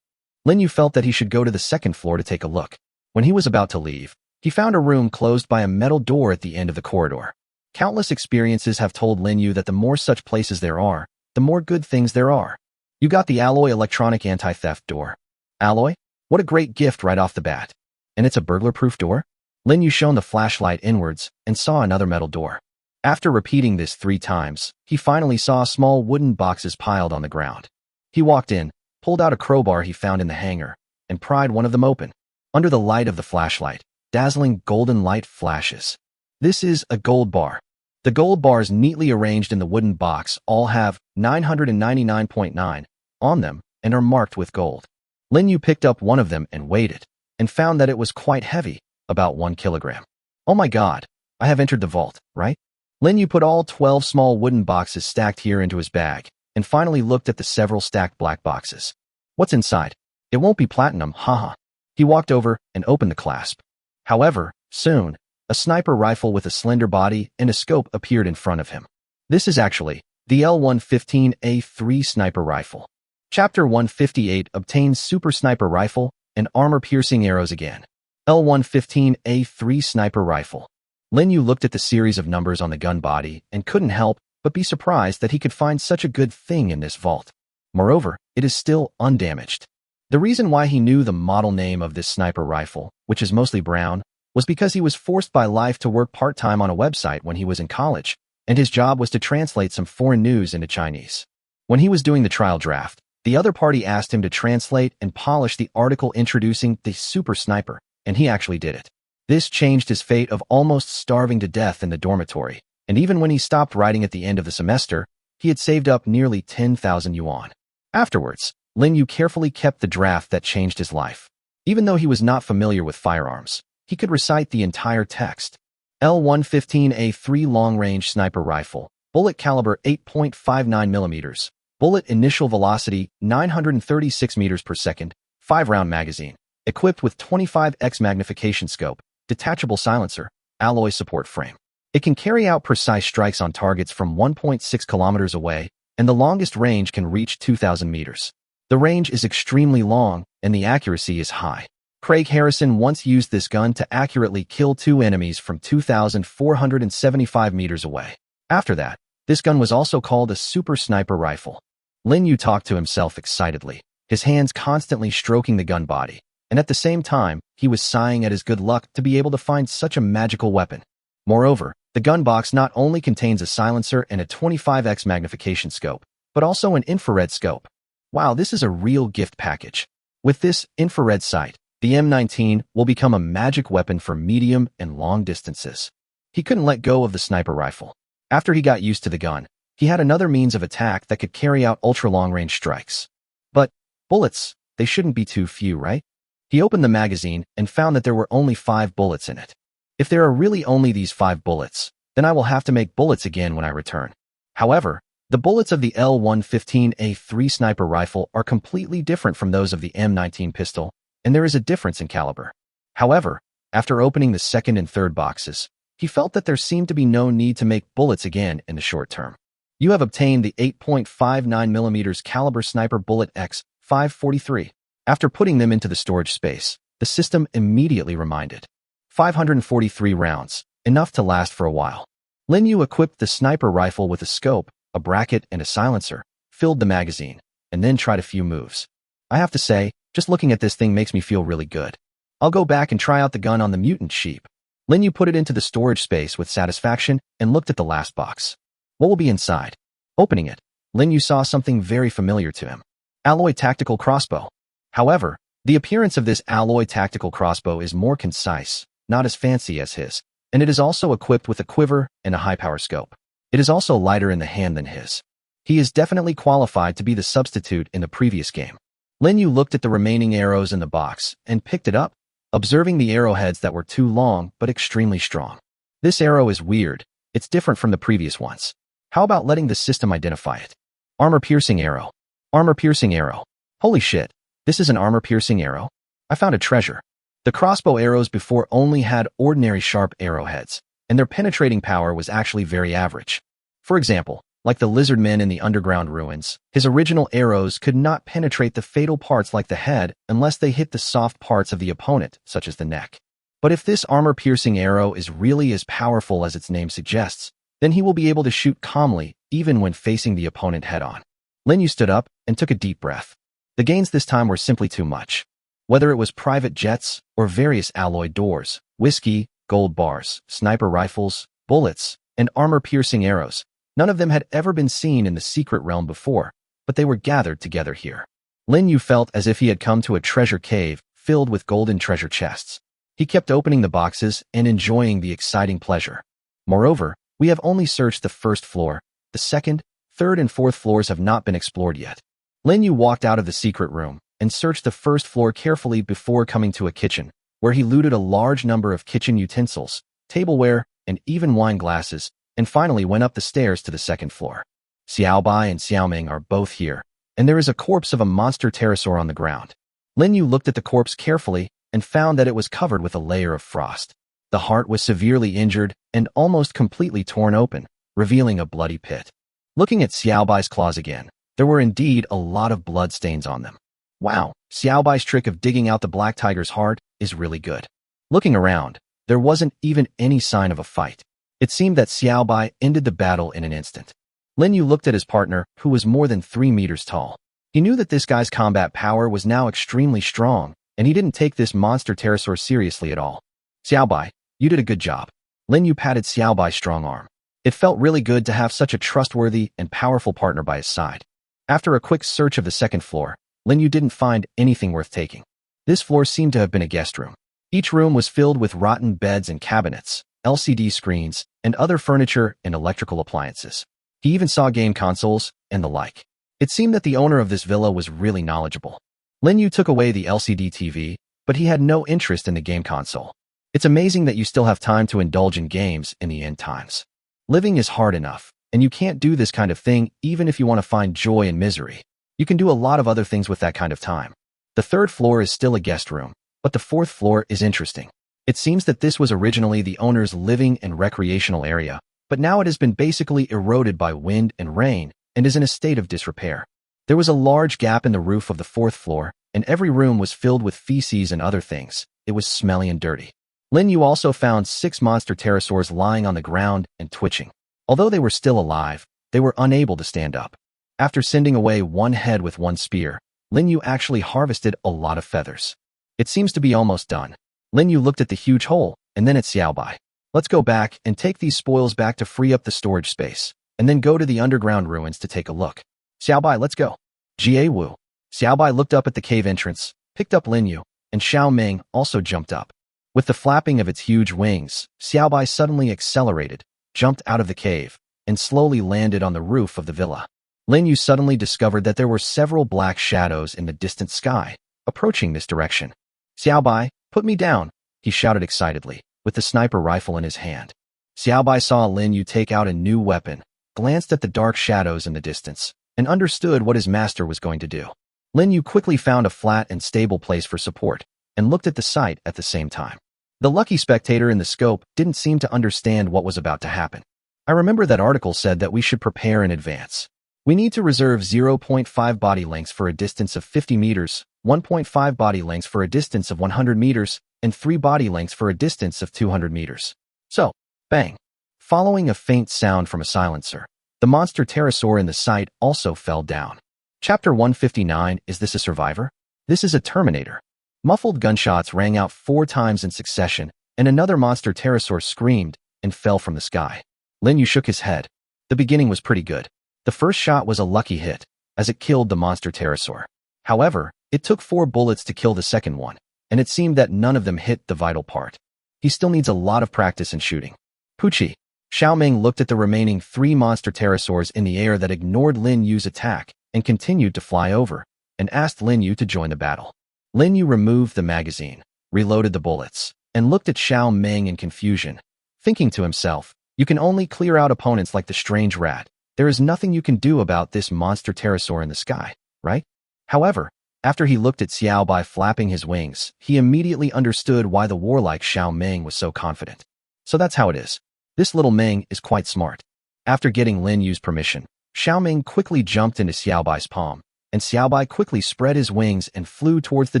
Lin Yu felt that he should go to the second floor to take a look. When he was about to leave, he found a room closed by a metal door at the end of the corridor. Countless experiences have told Lin Yu that the more such places there are, the more good things there are. You got the alloy electronic anti-theft door. Alloy? What a great gift right off the bat. And it's a burglar-proof door? Lin Yu shone the flashlight inwards and saw another metal door. After repeating this 3 times, he finally saw small wooden boxes piled on the ground. He walked in, pulled out a crowbar he found in the hangar, and pried one of them open. Under the light of the flashlight, dazzling golden light flashes. This is a gold bar. The gold bars neatly arranged in the wooden box all have 999.9 on them and are marked with gold. Lin Yu picked up one of them and weighed it, and found that it was quite heavy, about 1 kilogram. Oh my god, I have entered the vault, right? Lin Yu put all 12 small wooden boxes stacked here into his bag, and finally looked at the several stacked black boxes. What's inside? It won't be platinum, haha. He walked over and opened the clasp. However, soon, a sniper rifle with a slender body and a scope appeared in front of him. This is actually the L115A3 sniper rifle. Chapter 158 obtains super sniper rifle and armor-piercing arrows again. L115A3 sniper rifle. Lin Yu looked at the series of numbers on the gun body and couldn't help but be surprised that he could find such a good thing in this vault. Moreover, it is still undamaged. The reason why he knew the model name of this sniper rifle, which is mostly brown, was because he was forced by life to work part-time on a website when he was in college, and his job was to translate some foreign news into Chinese. When he was doing the trial draft, the other party asked him to translate and polish the article introducing the super sniper, and he actually did it. This changed his fate of almost starving to death in the dormitory, and even when he stopped writing at the end of the semester, he had saved up nearly 10,000 yuan. Afterwards, Lin Yu carefully kept the draft that changed his life. Even though he was not familiar with firearms, he could recite the entire text. L115A3 long-range sniper rifle, bullet caliber 8.59 millimeters, bullet initial velocity 936 meters per second, 5-round magazine, equipped with 25x magnification scope, detachable silencer, alloy support frame. It can carry out precise strikes on targets from 1.6 kilometers away, and the longest range can reach 2,000 meters. The range is extremely long, and the accuracy is high. Craig Harrison once used this gun to accurately kill 2 enemies from 2,475 meters away. After that, this gun was also called a super sniper rifle. Lin Yu talked to himself excitedly, his hands constantly stroking the gun body, and at the same time, he was sighing at his good luck to be able to find such a magical weapon. Moreover, the gun box not only contains a silencer and a 25x magnification scope, but also an infrared scope. Wow, this is a real gift package. With this infrared sight, the M19 will become a magic weapon for medium and long distances. He couldn't let go of the sniper rifle. After he got used to the gun, he had another means of attack that could carry out ultra-long-range strikes. But bullets, they shouldn't be too few, right? He opened the magazine and found that there were only 5 bullets in it. If there are really only these 5 bullets, then I will have to make bullets again when I return. However, the bullets of the L115A3 sniper rifle are completely different from those of the M19 pistol, and there is a difference in caliber. However, after opening the second and third boxes, he felt that there seemed to be no need to make bullets again in the short term. You have obtained the 8.59mm caliber sniper bullet X543. After putting them into the storage space, the system immediately reminded. 543 rounds, enough to last for a while. Lin Yu equipped the sniper rifle with a scope, a bracket, and a silencer, filled the magazine, and then tried a few moves. I have to say, just looking at this thing makes me feel really good. I'll go back and try out the gun on the mutant sheep. Lin Yu put it into the storage space with satisfaction and looked at the last box. What will be inside? Opening it, Lin Yu saw something very familiar to him. Alloy tactical crossbow. However, the appearance of this alloy tactical crossbow is more concise, not as fancy as his, and it is also equipped with a quiver and a high-power scope. It is also lighter in the hand than his. He is definitely qualified to be the substitute in the previous game. Lin Yu looked at the remaining arrows in the box and picked it up, observing the arrowheads that were too long but extremely strong. This arrow is weird. It's different from the previous ones. How about letting the system identify it? Armor-piercing arrow. Armor-piercing arrow. Holy shit. This is an armor-piercing arrow? I found a treasure. The crossbow arrows before only had ordinary sharp arrowheads, and their penetrating power was actually very average. For example, like the lizard men in the underground ruins, his original arrows could not penetrate the fatal parts like the head unless they hit the soft parts of the opponent, such as the neck. But if this armor-piercing arrow is really as powerful as its name suggests, then he will be able to shoot calmly even when facing the opponent head-on. Lin Yu stood up and took a deep breath. The gains this time were simply too much. Whether it was private jets or various alloy doors, whiskey, gold bars, sniper rifles, bullets, and armor-piercing arrows, none of them had ever been seen in the secret realm before, but they were gathered together here. Lin Yu felt as if he had come to a treasure cave filled with golden treasure chests. He kept opening the boxes and enjoying the exciting pleasure. Moreover, we have only searched the first floor. The second, third, and fourth floors have not been explored yet. Lin Yu walked out of the secret room and searched the first floor carefully before coming to a kitchen, where he looted a large number of kitchen utensils, tableware, and even wine glasses, and finally went up the stairs to the second floor. Xiaobai and Xiaoming are both here, and there is a corpse of a monster pterosaur on the ground. Lin Yu looked at the corpse carefully and found that it was covered with a layer of frost. The heart was severely injured and almost completely torn open, revealing a bloody pit. Looking at Xiaobai's claws again, there were indeed a lot of blood stains on them. Wow, Xiaobai's trick of digging out the black tiger's heart is really good. Looking around, there wasn't even any sign of a fight. It seemed that Xiaobai ended the battle in an instant. Lin Yu looked at his partner, who was more than 3 meters tall. He knew that this guy's combat power was now extremely strong, and he didn't take this monster pterosaur seriously at all. Xiaobai, you did a good job. Lin Yu patted Xiaobai's strong arm. It felt really good to have such a trustworthy and powerful partner by his side. After a quick search of the second floor, Lin Yu didn't find anything worth taking. This floor seemed to have been a guest room. Each room was filled with rotten beds and cabinets, LCD screens, and other furniture and electrical appliances. He even saw game consoles and the like. It seemed that the owner of this villa was really knowledgeable. Lin Yu took away the LCD TV, but he had no interest in the game console. It's amazing that you still have time to indulge in games in the end times. Living is hard enough, and you can't do this kind of thing even if you want to find joy in misery. You can do a lot of other things with that kind of time. The third floor is still a guest room, but the fourth floor is interesting. It seems that this was originally the owner's living and recreational area, but now it has been basically eroded by wind and rain and is in a state of disrepair. There was a large gap in the roof of the fourth floor, and every room was filled with feces and other things. It was smelly and dirty. Lin Yu also found 6 monster pterosaurs lying on the ground and twitching. Although they were still alive, they were unable to stand up. After sending away one head with one spear, Lin Yu actually harvested a lot of feathers. It seems to be almost done. Lin Yu looked at the huge hole, and then at Xiaobai. Let's go back and take these spoils back to free up the storage space, and then go to the underground ruins to take a look. Xiaobai, let's go. Jie Wu. Xiaobai looked up at the cave entrance, picked up Lin Yu, and Xiao Ming also jumped up. With the flapping of its huge wings, Xiaobai suddenly accelerated, jumped out of the cave, and slowly landed on the roof of the villa. Lin Yu suddenly discovered that there were several black shadows in the distant sky, approaching this direction. Xiaobai, put me down, he shouted excitedly, with the sniper rifle in his hand. Xiaobai saw Lin Yu take out a new weapon, glanced at the dark shadows in the distance, and understood what his master was going to do. Lin Yu quickly found a flat and stable place for support, and looked at the sight at the same time. The lucky spectator in the scope didn't seem to understand what was about to happen. I remember that article said that we should prepare in advance. We need to reserve 0.5 body lengths for a distance of 50 meters, 1.5 body lengths for a distance of 100 meters, and 3 body lengths for a distance of 200 meters. So, bang. Following a faint sound from a silencer, the monster pterosaur in the site also fell down. Chapter 159, Is This a Survivor? This is a Terminator. Muffled gunshots rang out 4 times in succession, and another monster pterosaur screamed and fell from the sky. Lin Yu shook his head. The beginning was pretty good. The first shot was a lucky hit, as it killed the monster pterosaur. However, it took 4 bullets to kill the second one, and it seemed that none of them hit the vital part. He still needs a lot of practice in shooting. Pucci. Xiao Ming looked at the remaining 3 monster pterosaurs in the air that ignored Lin Yu's attack and continued to fly over, and asked Lin Yu to join the battle. Lin Yu removed the magazine, reloaded the bullets, and looked at Xiao Ming in confusion, thinking to himself, you can only clear out opponents like the strange rat. There is nothing you can do about this monster pterosaur in the sky, right? However, after he looked at Xiaobai flapping his wings, he immediately understood why the warlike Xiao Ming was so confident. So that's how it is. This little Ming is quite smart. After getting Lin Yu's permission, Xiao Ming quickly jumped into Xiaobai's palm, and Xiaobai quickly spread his wings and flew towards the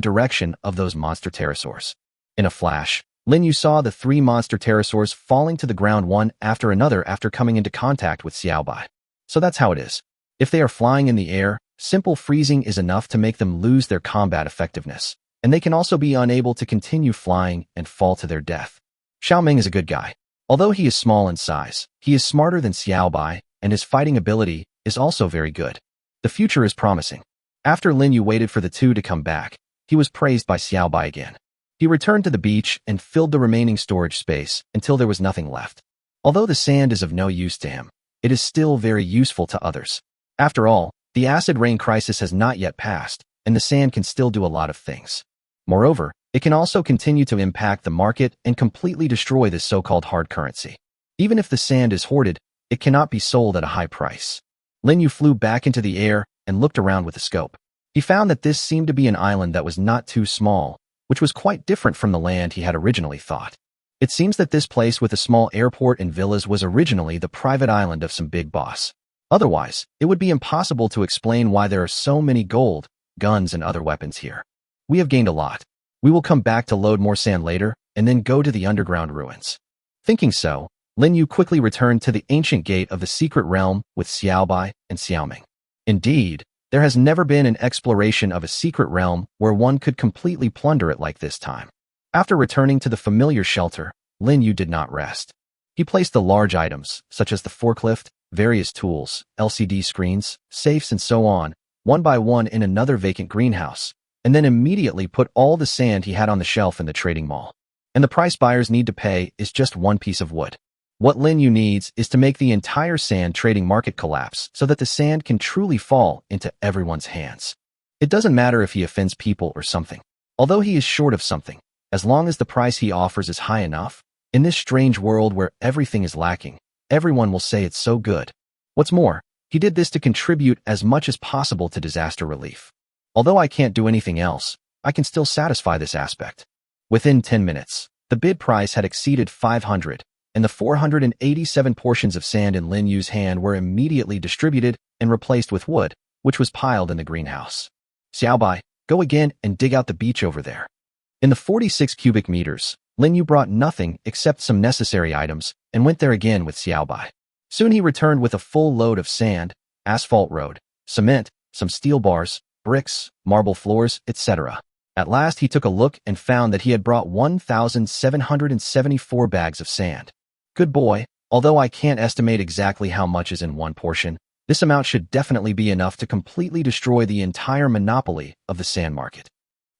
direction of those monster pterosaurs. In a flash, Lin Yu saw the 3 monster pterosaurs falling to the ground one after another after coming into contact with Xiaobai. So that's how it is. If they are flying in the air, simple freezing is enough to make them lose their combat effectiveness, and they can also be unable to continue flying and fall to their death. Xiao Ming is a good guy. Although he is small in size, he is smarter than Xiaobai, and his fighting ability is also very good. The future is promising. After Lin Yu waited for the 2 to come back, he was praised by Xiaobai again. He returned to the beach and filled the remaining storage space until there was nothing left. Although the sand is of no use to him, it is still very useful to others. After all, the acid rain crisis has not yet passed, and the sand can still do a lot of things. Moreover, it can also continue to impact the market and completely destroy this so-called hard currency. Even if the sand is hoarded, it cannot be sold at a high price. Lin Yu flew back into the air and looked around with the scope. He found that this seemed to be an island that was not too small, which was quite different from the land he had originally thought. It seems that this place with a small airport and villas was originally the private island of some big boss. Otherwise, it would be impossible to explain why there are so many gold, guns, and other weapons here. We have gained a lot. We will come back to load more sand later, and then go to the underground ruins. Thinking so, Lin Yu quickly returned to the ancient gate of the secret realm with Xiaobai and Xiaoming. Indeed, there has never been an exploration of a secret realm where one could completely plunder it like this time. After returning to the familiar shelter, Lin Yu did not rest. He placed the large items, such as the forklift, various tools, LCD screens, safes, and so on, one by one in another vacant greenhouse, and then immediately put all the sand he had on the shelf in the trading mall. And the price buyers need to pay is just 1 piece of wood. What Lin Yu needs is to make the entire sand trading market collapse so that the sand can truly fall into everyone's hands. It doesn't matter if he offends people or something. Although he is short of something, as long as the price he offers is high enough, in this strange world where everything is lacking, everyone will say it's so good. What's more, he did this to contribute as much as possible to disaster relief. Although I can't do anything else, I can still satisfy this aspect. Within 10 minutes, the bid price had exceeded 500, and the 487 portions of sand in Lin Yu's hand were immediately distributed and replaced with wood, which was piled in the greenhouse. Xiaobai, go again and dig out the beach over there. In the 46 cubic meters, Lin Yu brought nothing except some necessary items and went there again with Xiaobai. Soon he returned with a full load of sand, asphalt road, cement, some steel bars, bricks, marble floors, etc. At last he took a look and found that he had brought 1,774 bags of sand. Good boy, although I can't estimate exactly how much is in one portion, This amount should definitely be enough to completely destroy the entire monopoly of the sand market.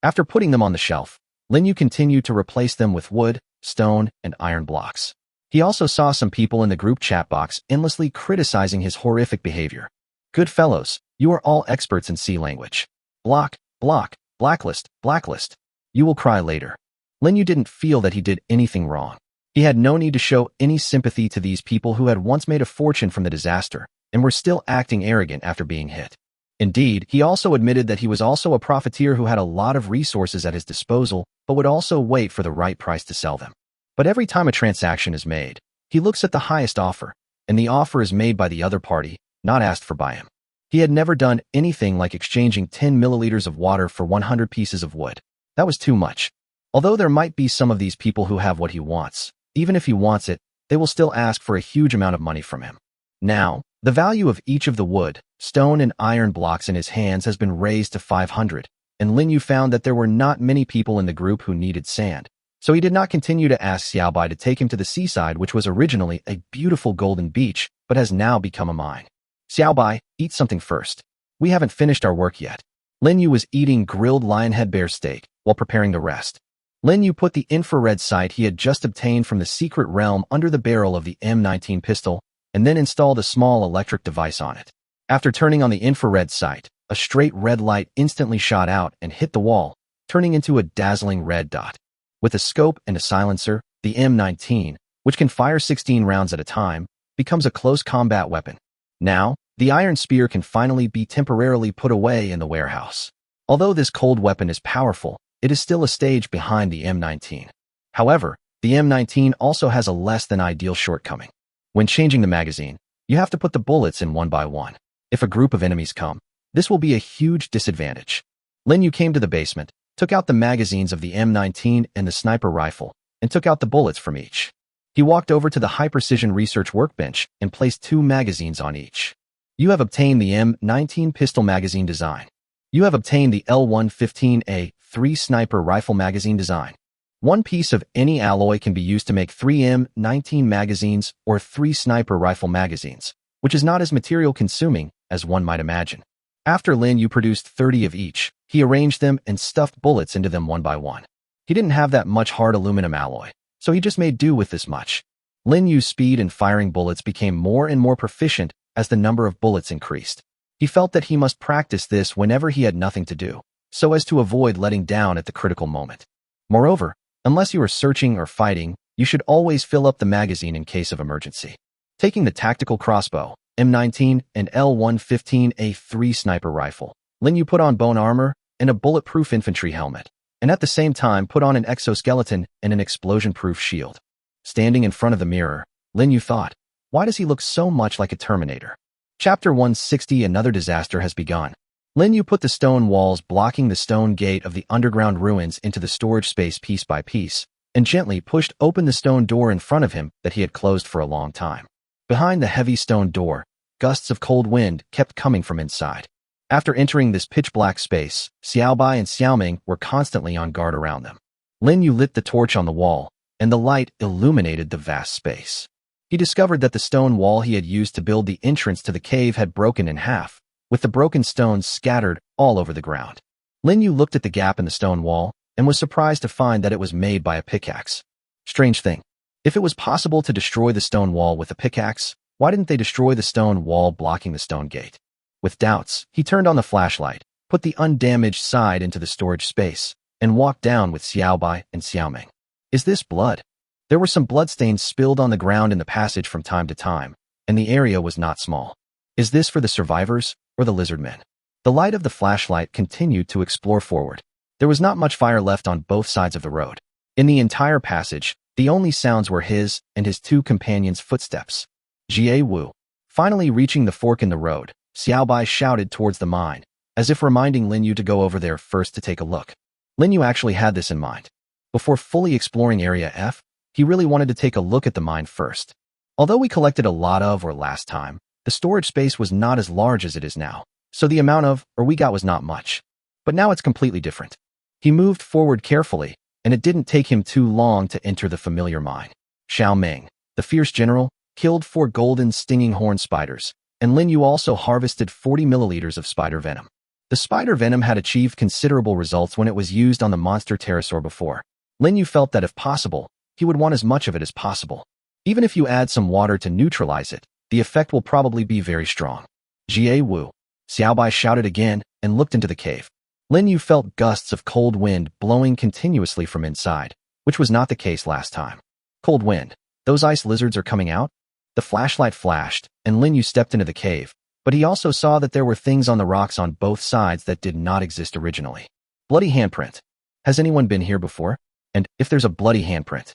After putting them on the shelf, Lin Yu continued to replace them with wood, stone, and iron blocks. He also saw some people in the group chat box endlessly criticizing his horrific behavior. Good fellows, you are all experts in sea language. Block, block, blacklist, blacklist. You will cry later. Lin Yu didn't feel that he did anything wrong. He had no need to show any sympathy to these people who had once made a fortune from the disaster and were still acting arrogant after being hit. Indeed, he also admitted that he was also a profiteer who had a lot of resources at his disposal, but would also wait for the right price to sell them. But every time a transaction is made, he looks at the highest offer, and the offer is made by the other party, not asked for by him. He had never done anything like exchanging 10 milliliters of water for 100 pieces of wood. That was too much. Although there might be some of these people who have what he wants, even if he wants it, they will still ask for a huge amount of money from him. Now, the value of each of the wood, stone, and iron blocks in his hands has been raised to 500, and Lin Yu found that there were not many people in the group who needed sand. So he did not continue to ask Xiaobai to take him to the seaside, which was originally a beautiful golden beach, but has now become a mine. Xiaobai, eat something first. We haven't finished our work yet. Lin Yu was eating grilled lionhead bear steak while preparing the rest. Lin Yu put the infrared sight he had just obtained from the secret realm under the barrel of the M19 pistol and then installed a small electric device on it. After turning on the infrared sight, a straight red light instantly shot out and hit the wall, turning into a dazzling red dot. With a scope and a silencer, the M19, which can fire 16 rounds at a time, becomes a close combat weapon. Now, the iron spear can finally be temporarily put away in the warehouse. Although this cold weapon is powerful, it is still a stage behind the M19. However, the M19 also has a less than ideal shortcoming. When changing the magazine, you have to put the bullets in one by one. If a group of enemies come, this will be a huge disadvantage. Lin Yu came to the basement, took out the magazines of the M19 and the sniper rifle, and took out the bullets from each. He walked over to the high-precision research workbench and placed 2 magazines on each. You have obtained the M19 pistol magazine design. You have obtained the L115A3 sniper rifle magazine design. One piece of any alloy can be used to make 3 M19 magazines or 3 sniper rifle magazines, which is not as material-consuming as one might imagine. After Lin Yu produced 30 of each, he arranged them and stuffed bullets into them one by one. He didn't have that much hard aluminum alloy, so he just made do with this much. Lin Yu's speed in firing bullets became more and more proficient as the number of bullets increased. He felt that he must practice this whenever he had nothing to do, so as to avoid letting down at the critical moment. Moreover, unless you are searching or fighting, you should always fill up the magazine in case of emergency. Taking the tactical crossbow, M19, and L115A3 sniper rifle, Lin Yu put on bone armor and a bulletproof infantry helmet, and at the same time put on an exoskeleton and an explosion-proof shield. Standing in front of the mirror, Lin Yu thought, why does he look so much like a Terminator? Chapter 160. Another disaster has begun. Lin Yu put the stone walls blocking the stone gate of the underground ruins into the storage space piece by piece, and gently pushed open the stone door in front of him that he had closed for a long time. Behind the heavy stone door, gusts of cold wind kept coming from inside. After entering this pitch-black space, Xiaobai and Xiaoming were constantly on guard around them. Lin Yu lit the torch on the wall, and the light illuminated the vast space. He discovered that the stone wall he had used to build the entrance to the cave had broken in half, with the broken stones scattered all over the ground. Lin Yu looked at the gap in the stone wall and was surprised to find that it was made by a pickaxe. Strange thing. If it was possible to destroy the stone wall with a pickaxe, why didn't they destroy the stone wall blocking the stone gate? With doubts, he turned on the flashlight, put the undamaged side into the storage space, and walked down with Xiaobai and Xiaoming. Is this blood? There were some bloodstains spilled on the ground in the passage from time to time, and the area was not small. Is this for the survivors or the lizard men? The light of the flashlight continued to explore forward. There was not much fire left on both sides of the road. In the entire passage, the only sounds were his and his 2 companions' footsteps. Jie Wu. Finally reaching the fork in the road, Xiaobai shouted towards the mine, as if reminding Lin Yu to go over there first to take a look. Lin Yu actually had this in mind. Before fully exploring Area F, he really wanted to take a look at the mine first. Although we collected a lot of ore last time, the storage space was not as large as it is now, so the amount of ore we got was not much. But now it's completely different. He moved forward carefully, and it didn't take him too long to enter the familiar mine. Xiao Ming, the fierce general, killed 4 golden stinging horn spiders, and Lin Yu also harvested 40 milliliters of spider venom. The spider venom had achieved considerable results when it was used on the monster pterosaur before. Lin Yu felt that if possible, he would want as much of it as possible. Even if you add some water to neutralize it, the effect will probably be very strong. Jie Wu. Xiaobai shouted again and looked into the cave. Lin Yu felt gusts of cold wind blowing continuously from inside, which was not the case last time. Cold wind. Those ice lizards are coming out? The flashlight flashed, and Lin Yu stepped into the cave, but he also saw that there were things on the rocks on both sides that did not exist originally. Bloody handprint. Has anyone been here before? And if there's a bloody handprint?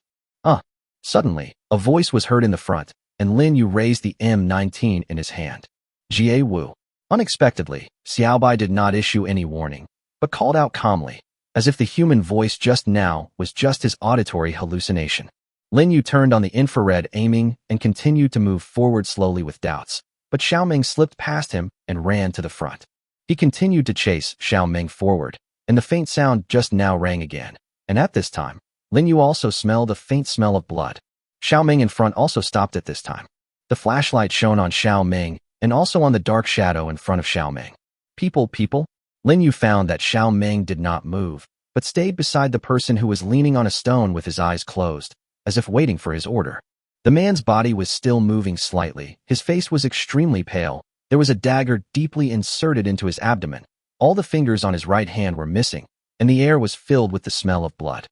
Suddenly, a voice was heard in the front, and Lin Yu raised the M19 in his hand. Jie Wu. Unexpectedly, Xiaobai did not issue any warning, but called out calmly, as if the human voice just now was just his auditory hallucination. Lin Yu turned on the infrared aiming and continued to move forward slowly with doubts, but Xiao Meng slipped past him and ran to the front. He continued to chase Xiao Meng forward, and the faint sound just now rang again, and at this time, Lin Yu also smelled a faint smell of blood. Xiao Meng in front also stopped at this time. The flashlight shone on Xiao Meng and also on the dark shadow in front of Xiao Meng. People. Lin Yu found that Xiao Meng did not move, but stayed beside the person who was leaning on a stone with his eyes closed, as if waiting for his order. The man's body was still moving slightly. His face was extremely pale. There was a dagger deeply inserted into his abdomen. All the fingers on his right hand were missing, and the air was filled with the smell of blood.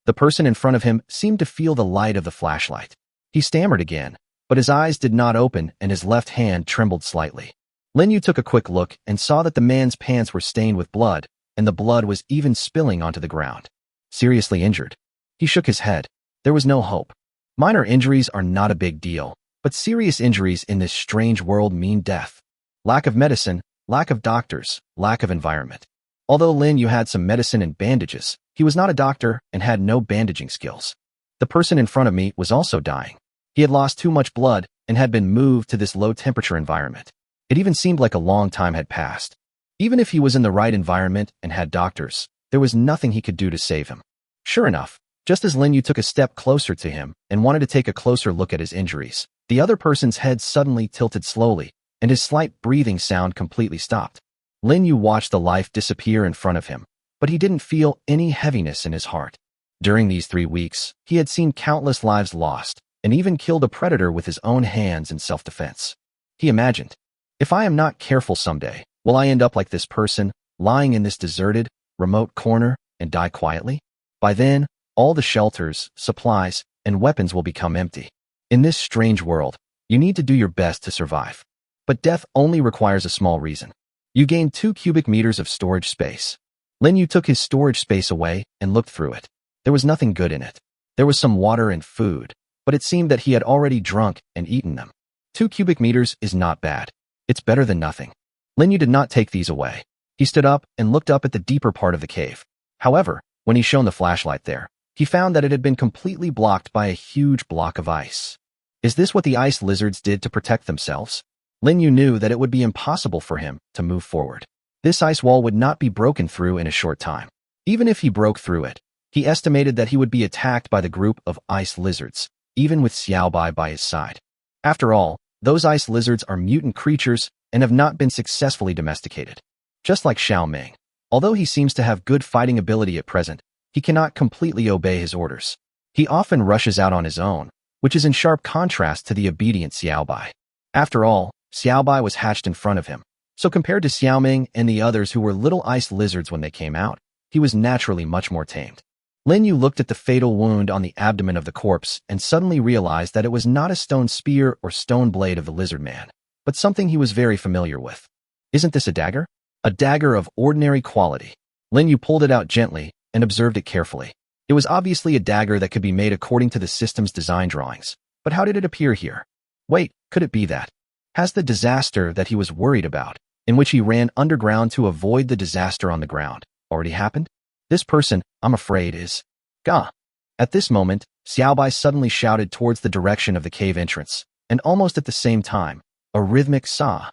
The person in front of him seemed to feel the light of the flashlight. He stammered again, but his eyes did not open and his left hand trembled slightly. Lin Yu took a quick look and saw that the man's pants were stained with blood, and the blood was even spilling onto the ground. Seriously injured. He shook his head. There was no hope. Minor injuries are not a big deal, but serious injuries in this strange world mean death. Lack of medicine, lack of doctors, lack of environment. Although Lin Yu had some medicine and bandages, he was not a doctor and had no bandaging skills. The person in front of me was also dying. He had lost too much blood and had been moved to this low-temperature environment. It even seemed like a long time had passed. Even if he was in the right environment and had doctors, there was nothing he could do to save him. Sure enough, just as Lin Yu took a step closer to him and wanted to take a closer look at his injuries, the other person's head suddenly tilted slowly, and his slight breathing sound completely stopped. Lin Yu watched the life disappear in front of him, but he didn't feel any heaviness in his heart. During these 3 weeks, he had seen countless lives lost, and even killed a predator with his own hands in self-defense. He imagined, if I am not careful someday, will I end up like this person, lying in this deserted, remote corner, and die quietly? By then, all the shelters, supplies, and weapons will become empty. In this strange world, you need to do your best to survive. But death only requires a small reason. You gain 2 cubic meters of storage space. Lin Yu took his storage space away and looked through it. There was nothing good in it. There was some water and food, but it seemed that he had already drunk and eaten them. 2 cubic meters is not bad. It's better than nothing. Lin Yu did not take these away. He stood up and looked up at the deeper part of the cave. However, when he shone the flashlight there, he found that it had been completely blocked by a huge block of ice. Is this what the ice lizards did to protect themselves? Lin Yu knew that it would be impossible for him to move forward. This ice wall would not be broken through in a short time. Even if he broke through it, he estimated that he would be attacked by the group of ice lizards, even with Xiaobai by his side. After all, those ice lizards are mutant creatures and have not been successfully domesticated. Just like Xiao Meng, although he seems to have good fighting ability at present, he cannot completely obey his orders. He often rushes out on his own, which is in sharp contrast to the obedient Xiaobai. After all, Xiaobai was hatched in front of him, so compared to Xiao Meng and the others who were little ice lizards when they came out, he was naturally much more tamed. Lin Yu looked at the fatal wound on the abdomen of the corpse and suddenly realized that it was not a stone spear or stone blade of the lizard man, but something he was very familiar with. Isn't this a dagger? A dagger of ordinary quality. Lin Yu pulled it out gently and observed it carefully. It was obviously a dagger that could be made according to the system's design drawings, but how did it appear here? Wait, could it be that? Has the disaster that he was worried about, in which he ran underground to avoid the disaster on the ground, already happened? This person, I'm afraid, is Ga. At this moment, Xiaobai suddenly shouted towards the direction of the cave entrance, and almost at the same time, a rhythmic sa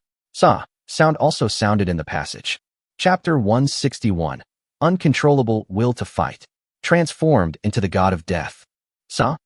sound also sounded in the passage. Chapter 161. Uncontrollable Will to Fight. Transformed into the God of Death. Sa.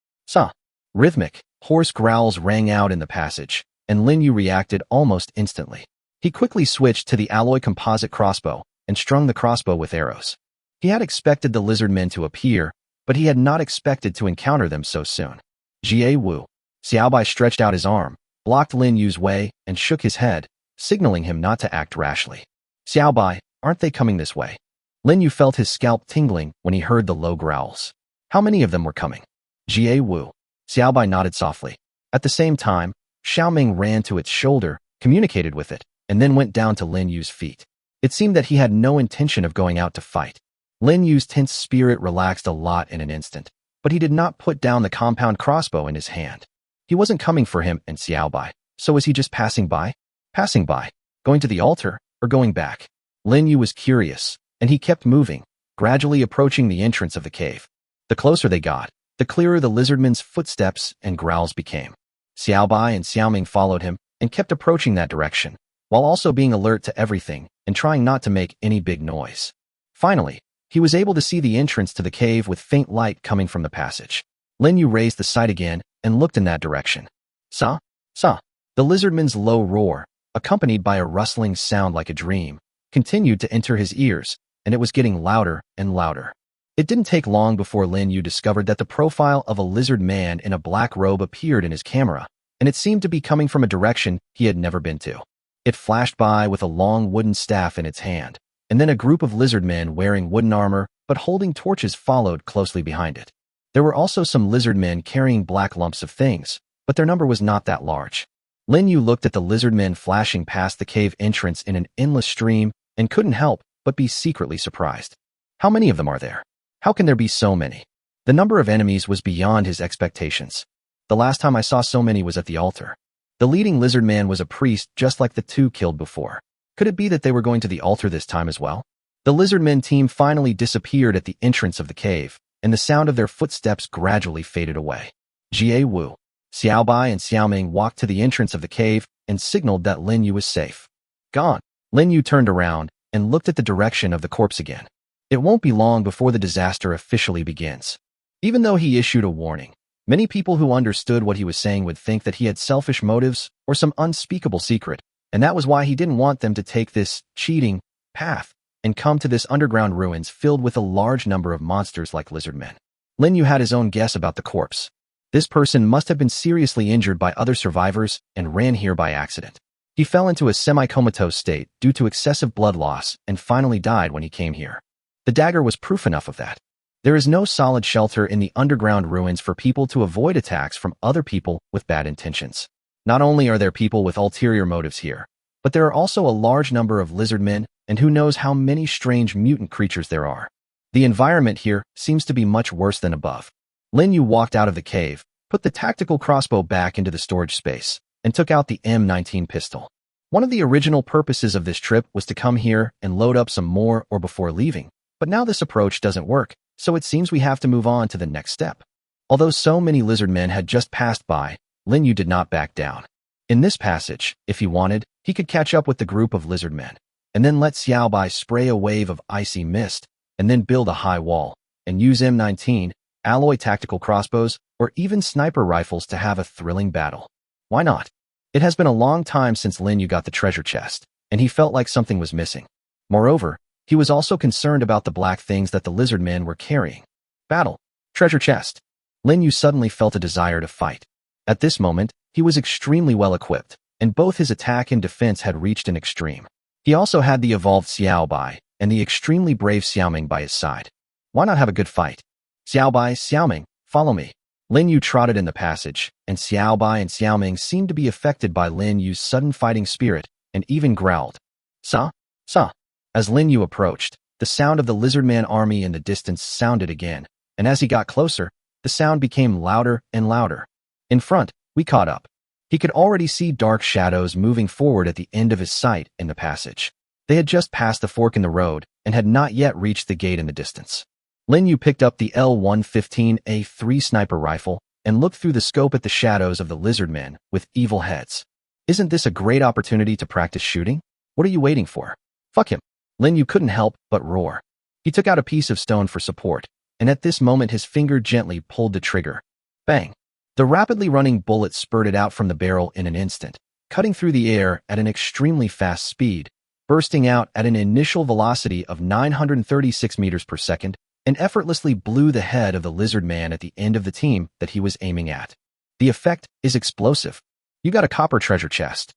Rhythmic, hoarse growls rang out in the passage, and Lin Yu reacted almost instantly. He quickly switched to the alloy composite crossbow and strung the crossbow with arrows. He had expected the lizard men to appear, but he had not expected to encounter them so soon. Jie Wu. Xiaobai stretched out his arm, blocked Lin Yu's way, and shook his head, signaling him not to act rashly. Xiaobai, aren't they coming this way? Lin Yu felt his scalp tingling when he heard the low growls. How many of them were coming? Jie Wu. Xiaobai nodded softly. At the same time, Xiaoming ran to its shoulder, communicated with it, and then went down to Lin Yu's feet. It seemed that he had no intention of going out to fight. Lin Yu's tense spirit relaxed a lot in an instant, but he did not put down the compound crossbow in his hand. He wasn't coming for him and Xiaobai, so was he just passing by? Passing by, going to the altar, or going back? Lin Yu was curious, and he kept moving, gradually approaching the entrance of the cave. The closer they got, the clearer the lizardmen's footsteps and growls became. Xiaobai and Xiaoming followed him and kept approaching that direction, while also being alert to everything and trying not to make any big noise. Finally, he was able to see the entrance to the cave with faint light coming from the passage. Lin Yu raised the sight again and looked in that direction. Sa? Sa? The lizardman's low roar, accompanied by a rustling sound like a dream, continued to enter his ears, and it was getting louder and louder. It didn't take long before Lin Yu discovered that the profile of a lizard man in a black robe appeared in his camera, and it seemed to be coming from a direction he had never been to. It flashed by with a long wooden staff in its hand, and then a group of lizard men wearing wooden armor but holding torches followed closely behind it. There were also some lizard men carrying black lumps of things, but their number was not that large. Lin Yu looked at the lizard men flashing past the cave entrance in an endless stream and couldn't help but be secretly surprised. How many of them are there? How can there be so many? The number of enemies was beyond his expectations. The last time I saw so many was at the altar. The leading lizard man was a priest just like the two killed before. Could it be that they were going to the altar this time as well? The lizard men team finally disappeared at the entrance of the cave, and the sound of their footsteps gradually faded away. Jie Wu, Xiaobai and Xiaoming walked to the entrance of the cave and signaled that Lin Yu was safe. Gone. Lin Yu turned around and looked at the direction of the corpse again. It won't be long before the disaster officially begins. Even though he issued a warning, many people who understood what he was saying would think that he had selfish motives or some unspeakable secret, and that was why he didn't want them to take this cheating path and come to this underground ruins filled with a large number of monsters like lizard men. Lin Yu had his own guess about the corpse. This person must have been seriously injured by other survivors and ran here by accident. He fell into a semi-comatose state due to excessive blood loss and finally died when he came here. The dagger was proof enough of that. There is no solid shelter in the underground ruins for people to avoid attacks from other people with bad intentions. Not only are there people with ulterior motives here, but there are also a large number of lizard men and who knows how many strange mutant creatures there are. The environment here seems to be much worse than above. Lin Yu walked out of the cave, put the tactical crossbow back into the storage space, and took out the M19 pistol. One of the original purposes of this trip was to come here and load up some more or before leaving, but now this approach doesn't work, so it seems we have to move on to the next step. Although so many lizard men had just passed by, Lin Yu did not back down. In this passage, if he wanted, he could catch up with the group of lizard men, and then let Xiaobai spray a wave of icy mist, and then build a high wall, and use M19, alloy tactical crossbows, or even sniper rifles to have a thrilling battle. Why not? It has been a long time since Lin Yu got the treasure chest, and he felt like something was missing. Moreover, he was also concerned about the black things that the lizard men were carrying. Battle. Treasure chest. Lin Yu suddenly felt a desire to fight. At this moment, he was extremely well equipped, and both his attack and defense had reached an extreme. He also had the evolved Xiaobai and the extremely brave Xiaoming by his side. Why not have a good fight? Xiaobai, Xiaoming, follow me. Lin Yu trotted in the passage, and Xiaobai and Xiaoming seemed to be affected by Lin Yu's sudden fighting spirit and even growled. Sa? Sa? As Lin Yu approached, the sound of the lizard man army in the distance sounded again, and as he got closer, the sound became louder and louder. In front, we caught up. He could already see dark shadows moving forward at the end of his sight in the passage. They had just passed the fork in the road and had not yet reached the gate in the distance. Lin Yu picked up the L115A3 sniper rifle and looked through the scope at the shadows of the lizard men with evil heads. Isn't this a great opportunity to practice shooting? What are you waiting for? Fuck him. Lin Yu couldn't help but roar. He took out a piece of stone for support, and at this moment his finger gently pulled the trigger. Bang! The rapidly running bullet spurted out from the barrel in an instant, cutting through the air at an extremely fast speed, bursting out at an initial velocity of 936 meters per second, and effortlessly blew the head of the lizard man at the end of the team that he was aiming at. The effect is explosive. You got a copper treasure chest.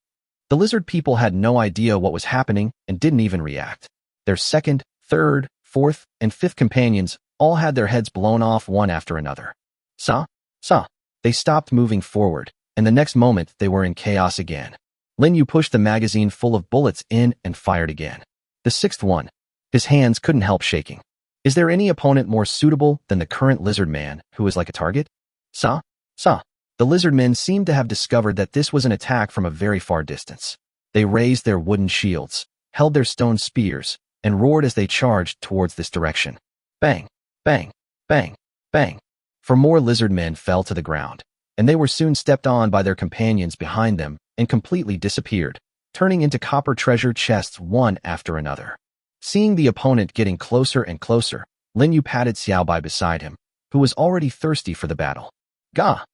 The lizard people had no idea what was happening and didn't even react. Their second, third, fourth, and fifth companions all had their heads blown off one after another. Sa. They stopped moving forward, and the next moment they were in chaos again. Lin Yu pushed the magazine full of bullets in and fired again. The sixth one. His hands couldn't help shaking. Is there any opponent more suitable than the current lizard man who is like a target? Sa. The lizard men seemed to have discovered that this was an attack from a very far distance. They raised their wooden shields, held their stone spears, and roared as they charged towards this direction. Bang, bang, bang, bang. For more lizard men fell to the ground, and they were soon stepped on by their companions behind them and completely disappeared, turning into copper treasure chests one after another. Seeing the opponent getting closer and closer, Lin Yu patted Xiaobai beside him, who was already thirsty for the battle. Gah!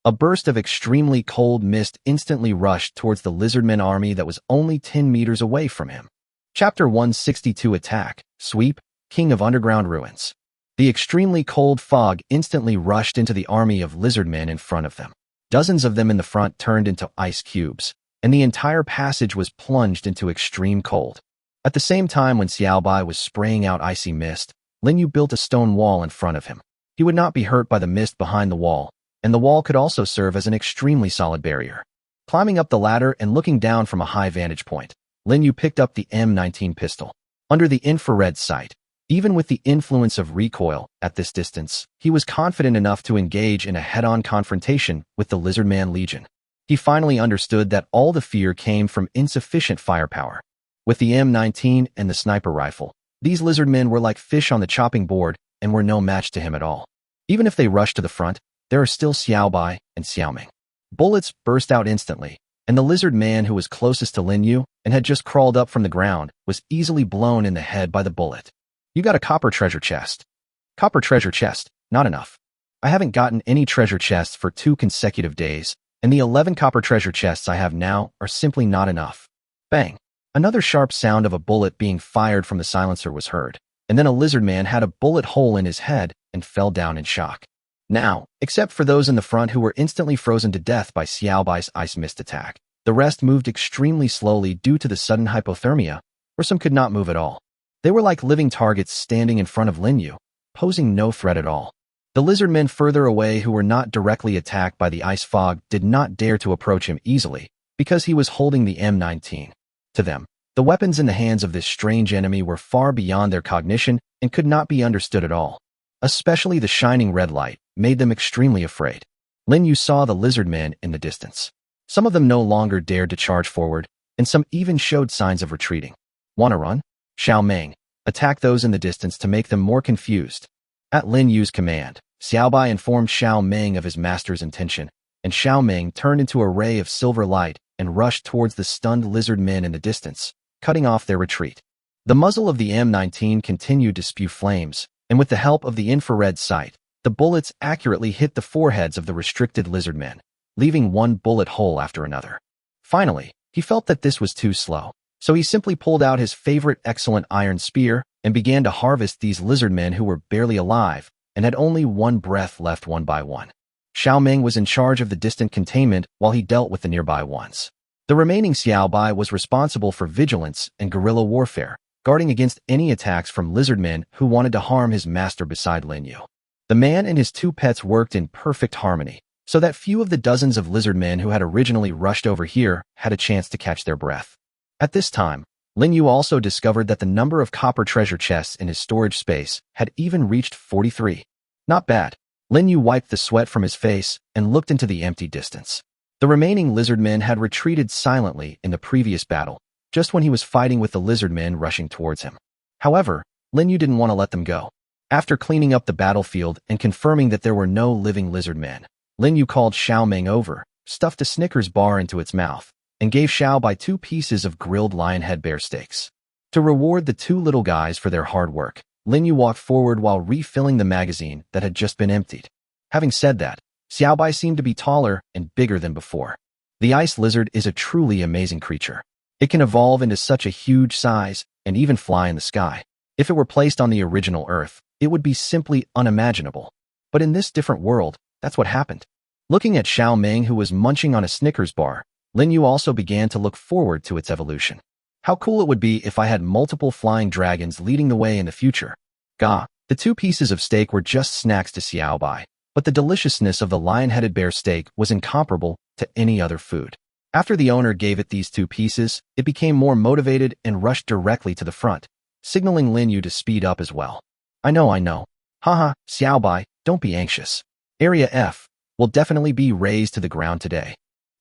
A burst of extremely cold mist instantly rushed towards the lizardmen army that was only 10 meters away from him. Chapter 162 Attack, Sweep, King of Underground Ruins. The extremely cold fog instantly rushed into the army of lizardmen in front of them. Dozens of them in the front turned into ice cubes, and the entire passage was plunged into extreme cold. At the same time when Xiaobai was spraying out icy mist, Lin Yu built a stone wall in front of him. He would not be hurt by the mist behind the wall, and the wall could also serve as an extremely solid barrier. Climbing up the ladder and looking down from a high vantage point, Lin Yu picked up the M19 pistol. Under the infrared sight, even with the influence of recoil at this distance, he was confident enough to engage in a head-on confrontation with the Lizardman Legion. He finally understood that all the fear came from insufficient firepower. With the M19 and the sniper rifle, these lizardmen were like fish on the chopping board and were no match to him at all. Even if they rushed to the front, there are still Xiaobai and Xiaoming. Bullets burst out instantly, and the lizard man who was closest to Lin Yu and had just crawled up from the ground was easily blown in the head by the bullet. You got a copper treasure chest. Copper treasure chest, not enough. I haven't gotten any treasure chests for 2 consecutive days, and the 11 copper treasure chests I have now are simply not enough. Bang! Another sharp sound of a bullet being fired from the silencer was heard, and then a lizard man had a bullet hole in his head and fell down in shock. Now, except for those in the front who were instantly frozen to death by Xiaobai's ice mist attack, the rest moved extremely slowly due to the sudden hypothermia, or some could not move at all. They were like living targets standing in front of Lin Yu, posing no threat at all. The lizard men further away who were not directly attacked by the ice fog did not dare to approach him easily, because he was holding the M19. To them, the weapons in the hands of this strange enemy were far beyond their cognition and could not be understood at all. Especially the shining red light made them extremely afraid. Lin Yu saw the lizard men in the distance. Some of them no longer dared to charge forward, and some even showed signs of retreating. Wanna run? Xiao Meng attacked those in the distance to make them more confused. At Lin Yu's command, Xiaobai informed Xiao Meng of his master's intention, and Xiao Meng turned into a ray of silver light and rushed towards the stunned lizard men in the distance, cutting off their retreat. The muzzle of the M19 continued to spew flames, and with the help of the infrared sight, the bullets accurately hit the foreheads of the restricted lizard men, leaving one bullet hole after another. Finally, he felt that this was too slow, so he simply pulled out his favorite excellent iron spear and began to harvest these lizard men who were barely alive and had only one breath left one by one. Xiao Meng was in charge of the distant containment while he dealt with the nearby ones. The remaining Xiaobai was responsible for vigilance and guerrilla warfare, guarding against any attacks from lizardmen who wanted to harm his master beside Lin Yu. The man and his 2 pets worked in perfect harmony, so that few of the dozens of lizardmen who had originally rushed over here had a chance to catch their breath. At this time, Lin Yu also discovered that the number of copper treasure chests in his storage space had even reached 43. Not bad. Lin Yu wiped the sweat from his face and looked into the empty distance. The remaining lizardmen had retreated silently in the previous battle, just when he was fighting with the lizardmen rushing towards him. However, Lin Yu didn't want to let them go. After cleaning up the battlefield and confirming that there were no living lizardmen, Lin Yu called Xiao Meng over, stuffed a Snickers bar into its mouth, and gave Xiaobai 2 pieces of grilled lion head bear steaks. To reward the 2 little guys for their hard work, Lin Yu walked forward while refilling the magazine that had just been emptied. Having said that, Xiaobai seemed to be taller and bigger than before. The ice lizard is a truly amazing creature. It can evolve into such a huge size and even fly in the sky. If it were placed on the original Earth, it would be simply unimaginable. But in this different world, that's what happened. Looking at Xiao Ming, who was munching on a Snickers bar, Lin Yu also began to look forward to its evolution. How cool it would be if I had multiple flying dragons leading the way in the future. Gah, the 2 pieces of steak were just snacks to Xiao Bai, but the deliciousness of the lion-headed bear steak was incomparable to any other food. After the owner gave it these 2 pieces, it became more motivated and rushed directly to the front, signaling Lin Yu to speed up as well. I know. Haha, Xiao Bai, don't be anxious. Area F will definitely be razed to the ground today.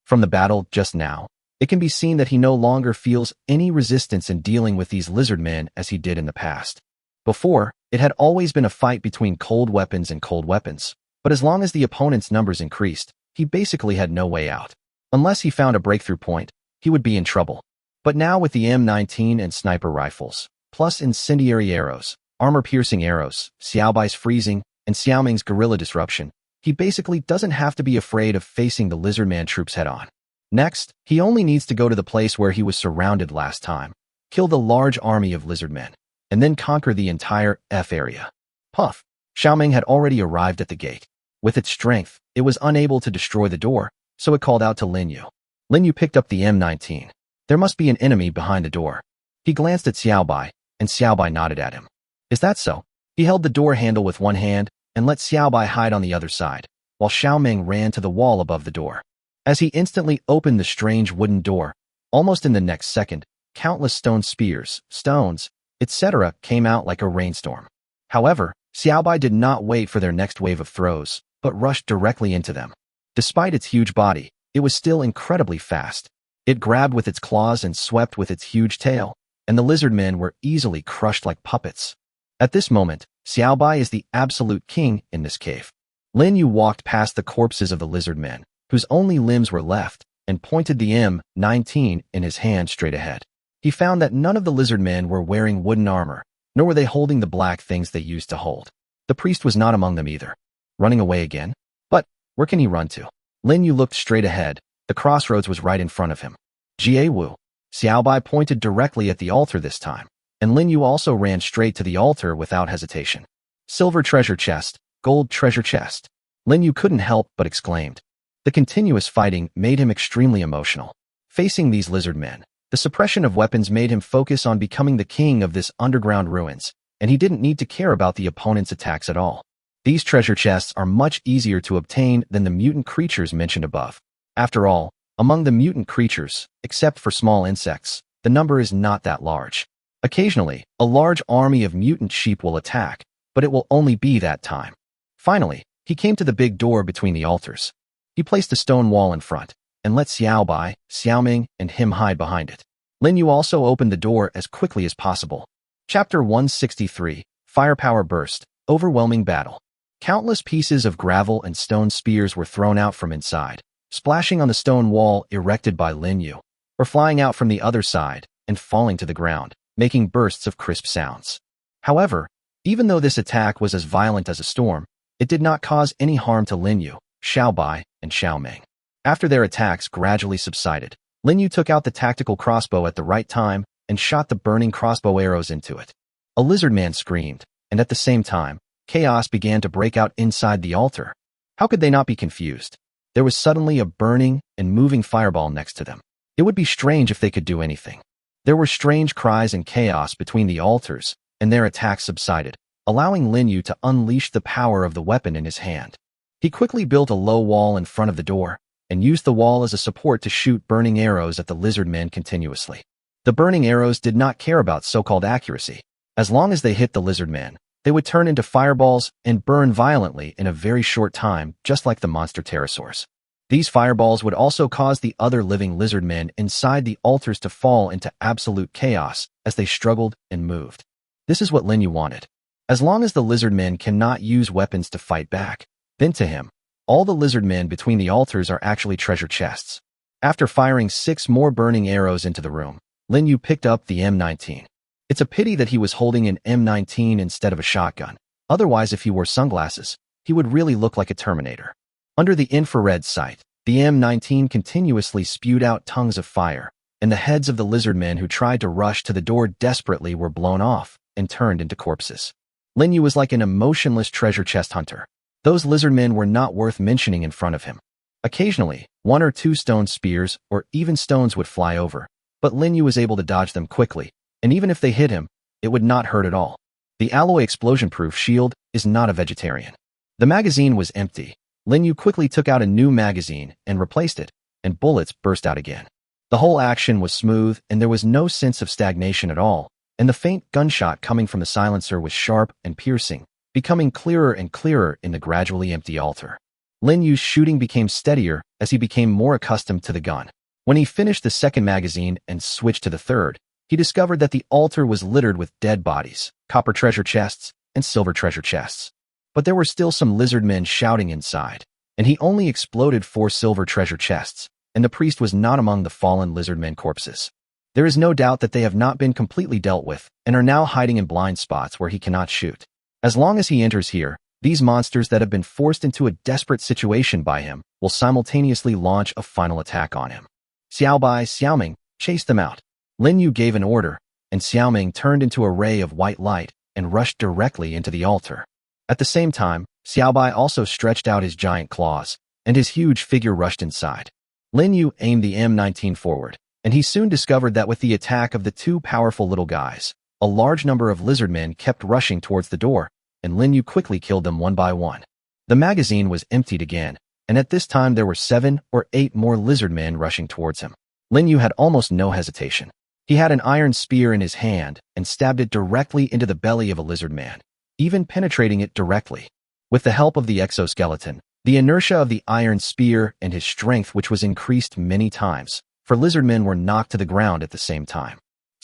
From the battle just now, it can be seen that he no longer feels any resistance in dealing with these lizard men as he did in the past. Before, it had always been a fight between cold weapons and cold weapons, but as long as the opponent's numbers increased, he basically had no way out. Unless he found a breakthrough point, he would be in trouble. But now with the M19 and sniper rifles, plus incendiary arrows, armor-piercing arrows, Xiao Bai's freezing, and Xiao Ming's guerrilla disruption, he basically doesn't have to be afraid of facing the lizardman troops head-on. Next, he only needs to go to the place where he was surrounded last time, kill the large army of lizardmen, and then conquer the entire F area. Puff! Xiao Ming had already arrived at the gate. With its strength, it was unable to destroy the door, so it called out to Lin Yu. Lin Yu picked up the M19. There must be an enemy behind the door. He glanced at Xiao Bai, and Xiao Bai nodded at him. Is that so? He held the door handle with one hand and let Xiao Bai hide on the other side, while Xiao Ming ran to the wall above the door. As he instantly opened the strange wooden door, almost in the next second, countless stone spears, stones, etc. came out like a rainstorm. However, Xiao Bai did not wait for their next wave of throws, but rushed directly into them. Despite its huge body, it was still incredibly fast. It grabbed with its claws and swept with its huge tail, and the lizard men were easily crushed like puppets. At this moment, Xiao Bai is the absolute king in this cave. Lin Yu walked past the corpses of the lizard men, whose only limbs were left, and pointed the M19 in his hand straight ahead. He found that none of the lizard men were wearing wooden armor, nor were they holding the black things they used to hold. The priest was not among them either. Running away again? But where can he run to? Lin Yu looked straight ahead. The crossroads was right in front of him. Jie Wu. Xiao Bai pointed directly at the altar this time, and Lin Yu also ran straight to the altar without hesitation. Silver treasure chest, gold treasure chest. Lin Yu couldn't help but exclaimed. The continuous fighting made him extremely emotional. Facing these lizard men, the suppression of weapons made him focus on becoming the king of this underground ruins, and he didn't need to care about the opponent's attacks at all. These treasure chests are much easier to obtain than the mutant creatures mentioned above. After all, among the mutant creatures, except for small insects, the number is not that large. Occasionally, a large army of mutant sheep will attack, but it will only be that time. Finally, he came to the big door between the altars. He placed a stone wall in front, and let Xiao Bai, Xiao Ming, and him hide behind it. Lin Yu also opened the door as quickly as possible. Chapter 163, Firepower Burst, Overwhelming Battle. Countless pieces of gravel and stone spears were thrown out from inside, splashing on the stone wall erected by Lin Yu, or flying out from the other side and falling to the ground, making bursts of crisp sounds. However, even though this attack was as violent as a storm, it did not cause any harm to Lin Yu, Xiao Bai, and Xiao Ming. After their attacks gradually subsided, Lin Yu took out the tactical crossbow at the right time and shot the burning crossbow arrows into it. A lizard man screamed, and at the same time, chaos began to break out inside the altar. How could they not be confused? There was suddenly a burning and moving fireball next to them. It would be strange if they could do anything. There were strange cries and chaos between the altars, and their attacks subsided, allowing Lin Yu to unleash the power of the weapon in his hand. He quickly built a low wall in front of the door, and used the wall as a support to shoot burning arrows at the lizard men continuously. The burning arrows did not care about so-called accuracy. As long as they hit the lizard men, they would turn into fireballs and burn violently in a very short time, just like the monster pterosaurs. These fireballs would also cause the other living lizard men inside the altars to fall into absolute chaos as they struggled and moved. This is what Lin Yu wanted. As long as the lizard men cannot use weapons to fight back, then to him, all the lizard men between the altars are actually treasure chests. After firing 6 more burning arrows into the room, Lin Yu picked up the M19. It's a pity that he was holding an M19 instead of a shotgun. Otherwise, if he wore sunglasses, he would really look like a Terminator. Under the infrared sight, The M19 continuously spewed out tongues of fire, and the heads of the lizard men who tried to rush to the door desperately were blown off and turned into corpses. Lin Yu was like an emotionless treasure chest hunter. Those lizard men were not worth mentioning in front of him. Occasionally, one or two stone spears or even stones would fly over, but Lin Yu was able to dodge them quickly, and even if they hit him, it would not hurt at all. The alloy explosion-proof shield is not a vegetarian. The magazine was empty. Lin Yu quickly took out a new magazine and replaced it, and bullets burst out again. The whole action was smooth, and there was no sense of stagnation at all, and the faint gunshot coming from the silencer was sharp and piercing, becoming clearer and clearer in the gradually empty altar. Lin Yu's shooting became steadier as he became more accustomed to the gun. When he finished the second magazine and switched to the third, he discovered that the altar was littered with dead bodies, copper treasure chests, and silver treasure chests. But there were still some lizard men shouting inside, and he only exploded 4 silver treasure chests, and the priest was not among the fallen lizard men corpses. There is no doubt that they have not been completely dealt with and are now hiding in blind spots where he cannot shoot. As long as he enters here, these monsters that have been forced into a desperate situation by him will simultaneously launch a final attack on him. Xiaobai, Xiaoming chased them out. Lin Yu gave an order, and Xiaoming turned into a ray of white light and rushed directly into the altar. At the same time, Xiaobai also stretched out his giant claws, and his huge figure rushed inside. Lin Yu aimed the M19 forward, and he soon discovered that with the attack of the 2 powerful little guys, a large number of lizard men kept rushing towards the door, and Lin Yu quickly killed them one by one. The magazine was emptied again, and at this time there were 7 or 8 more lizard men rushing towards him. Lin Yu had almost no hesitation. He had an iron spear in his hand and stabbed it directly into the belly of a lizard man, even penetrating it directly. With the help of the exoskeleton, the inertia of the iron spear and his strength, which was increased many times, for lizard men were knocked to the ground at the same time.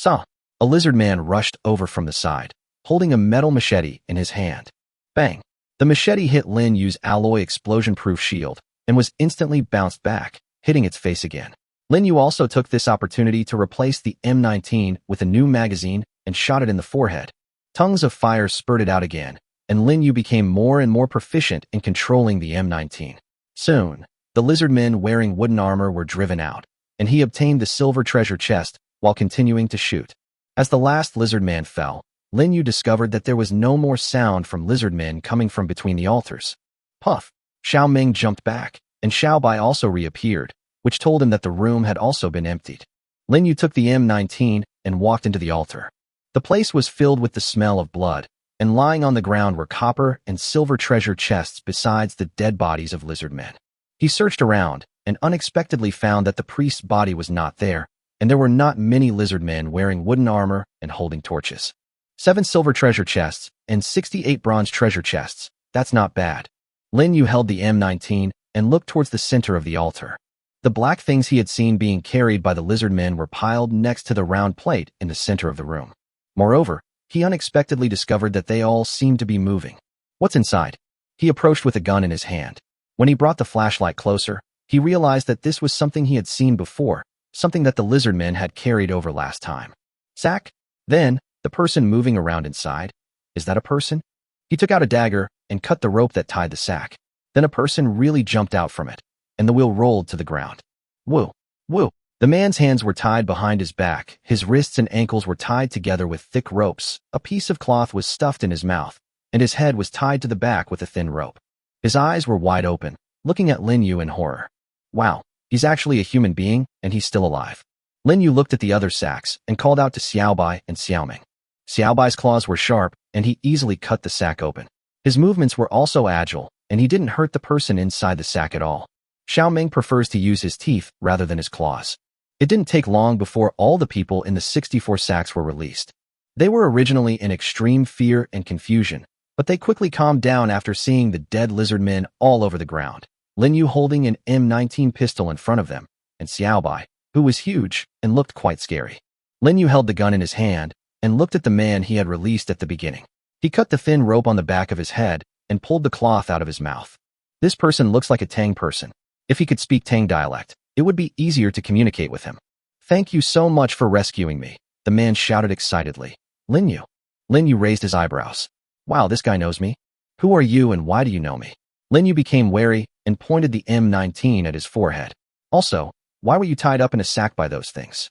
A lizard man rushed over from the side, holding a metal machete in his hand. Bang! The machete hit Lin Yu's alloy explosion-proof shield and was instantly bounced back, hitting its face again. Lin Yu also took this opportunity to replace the M19 with a new magazine and shot it in the forehead. Tongues of fire spurted out again, and Lin Yu became more and more proficient in controlling the M19. Soon, the lizard men wearing wooden armor were driven out, and he obtained the silver treasure chest while continuing to shoot. As the last lizard man fell, Lin Yu discovered that there was no more sound from lizard men coming from between the altars. Puff! Xiao Ming jumped back, and Xiao Bai also reappeared, which told him that the room had also been emptied. Lin Yu took the M19 and walked into the altar. The place was filled with the smell of blood, and lying on the ground were copper and silver treasure chests besides the dead bodies of lizard men. He searched around and unexpectedly found that the priest's body was not there, and there were not many lizard men wearing wooden armor and holding torches. 7 silver treasure chests and 68 bronze treasure chests. That's not bad. Lin Yu held the M19 and looked towards the center of the altar. The black things he had seen being carried by the lizard men were piled next to the round plate in the center of the room. Moreover, he unexpectedly discovered that they all seemed to be moving. What's inside? He approached with a gun in his hand. When he brought the flashlight closer, he realized that this was something he had seen before, something that the lizard men had carried over last time. Sack? Then, the person moving around inside. Is that a person? He took out a dagger and cut the rope that tied the sack. Then a person really jumped out from it, and the wheel rolled to the ground. Woo! Woo! The man's hands were tied behind his back, his wrists and ankles were tied together with thick ropes, a piece of cloth was stuffed in his mouth, and his head was tied to the back with a thin rope. His eyes were wide open, looking at Lin Yu in horror. Wow, he's actually a human being, and he's still alive. Lin Yu looked at the other sacks and called out to Xiaobai and Xiaoming. Xiaobai's claws were sharp, and he easily cut the sack open. His movements were also agile, and he didn't hurt the person inside the sack at all. Xiaoming prefers to use his teeth rather than his claws. It didn't take long before all the people in the 64 sacks were released. They were originally in extreme fear and confusion, but they quickly calmed down after seeing the dead lizard men all over the ground. Lin Yu holding an M19 pistol in front of them, and Xiaobai, who was huge and looked quite scary. Lin Yu held the gun in his hand and looked at the man he had released at the beginning. He cut the thin rope on the back of his head and pulled the cloth out of his mouth. This person looks like a Tang person. If he could speak Tang dialect, it would be easier to communicate with him. Thank you so much for rescuing me, the man shouted excitedly. Lin Yu. Lin Yu raised his eyebrows. Wow, this guy knows me. Who are you and why do you know me? Lin Yu became wary and pointed the M19 at his forehead. Also, why were you tied up in a sack by those things?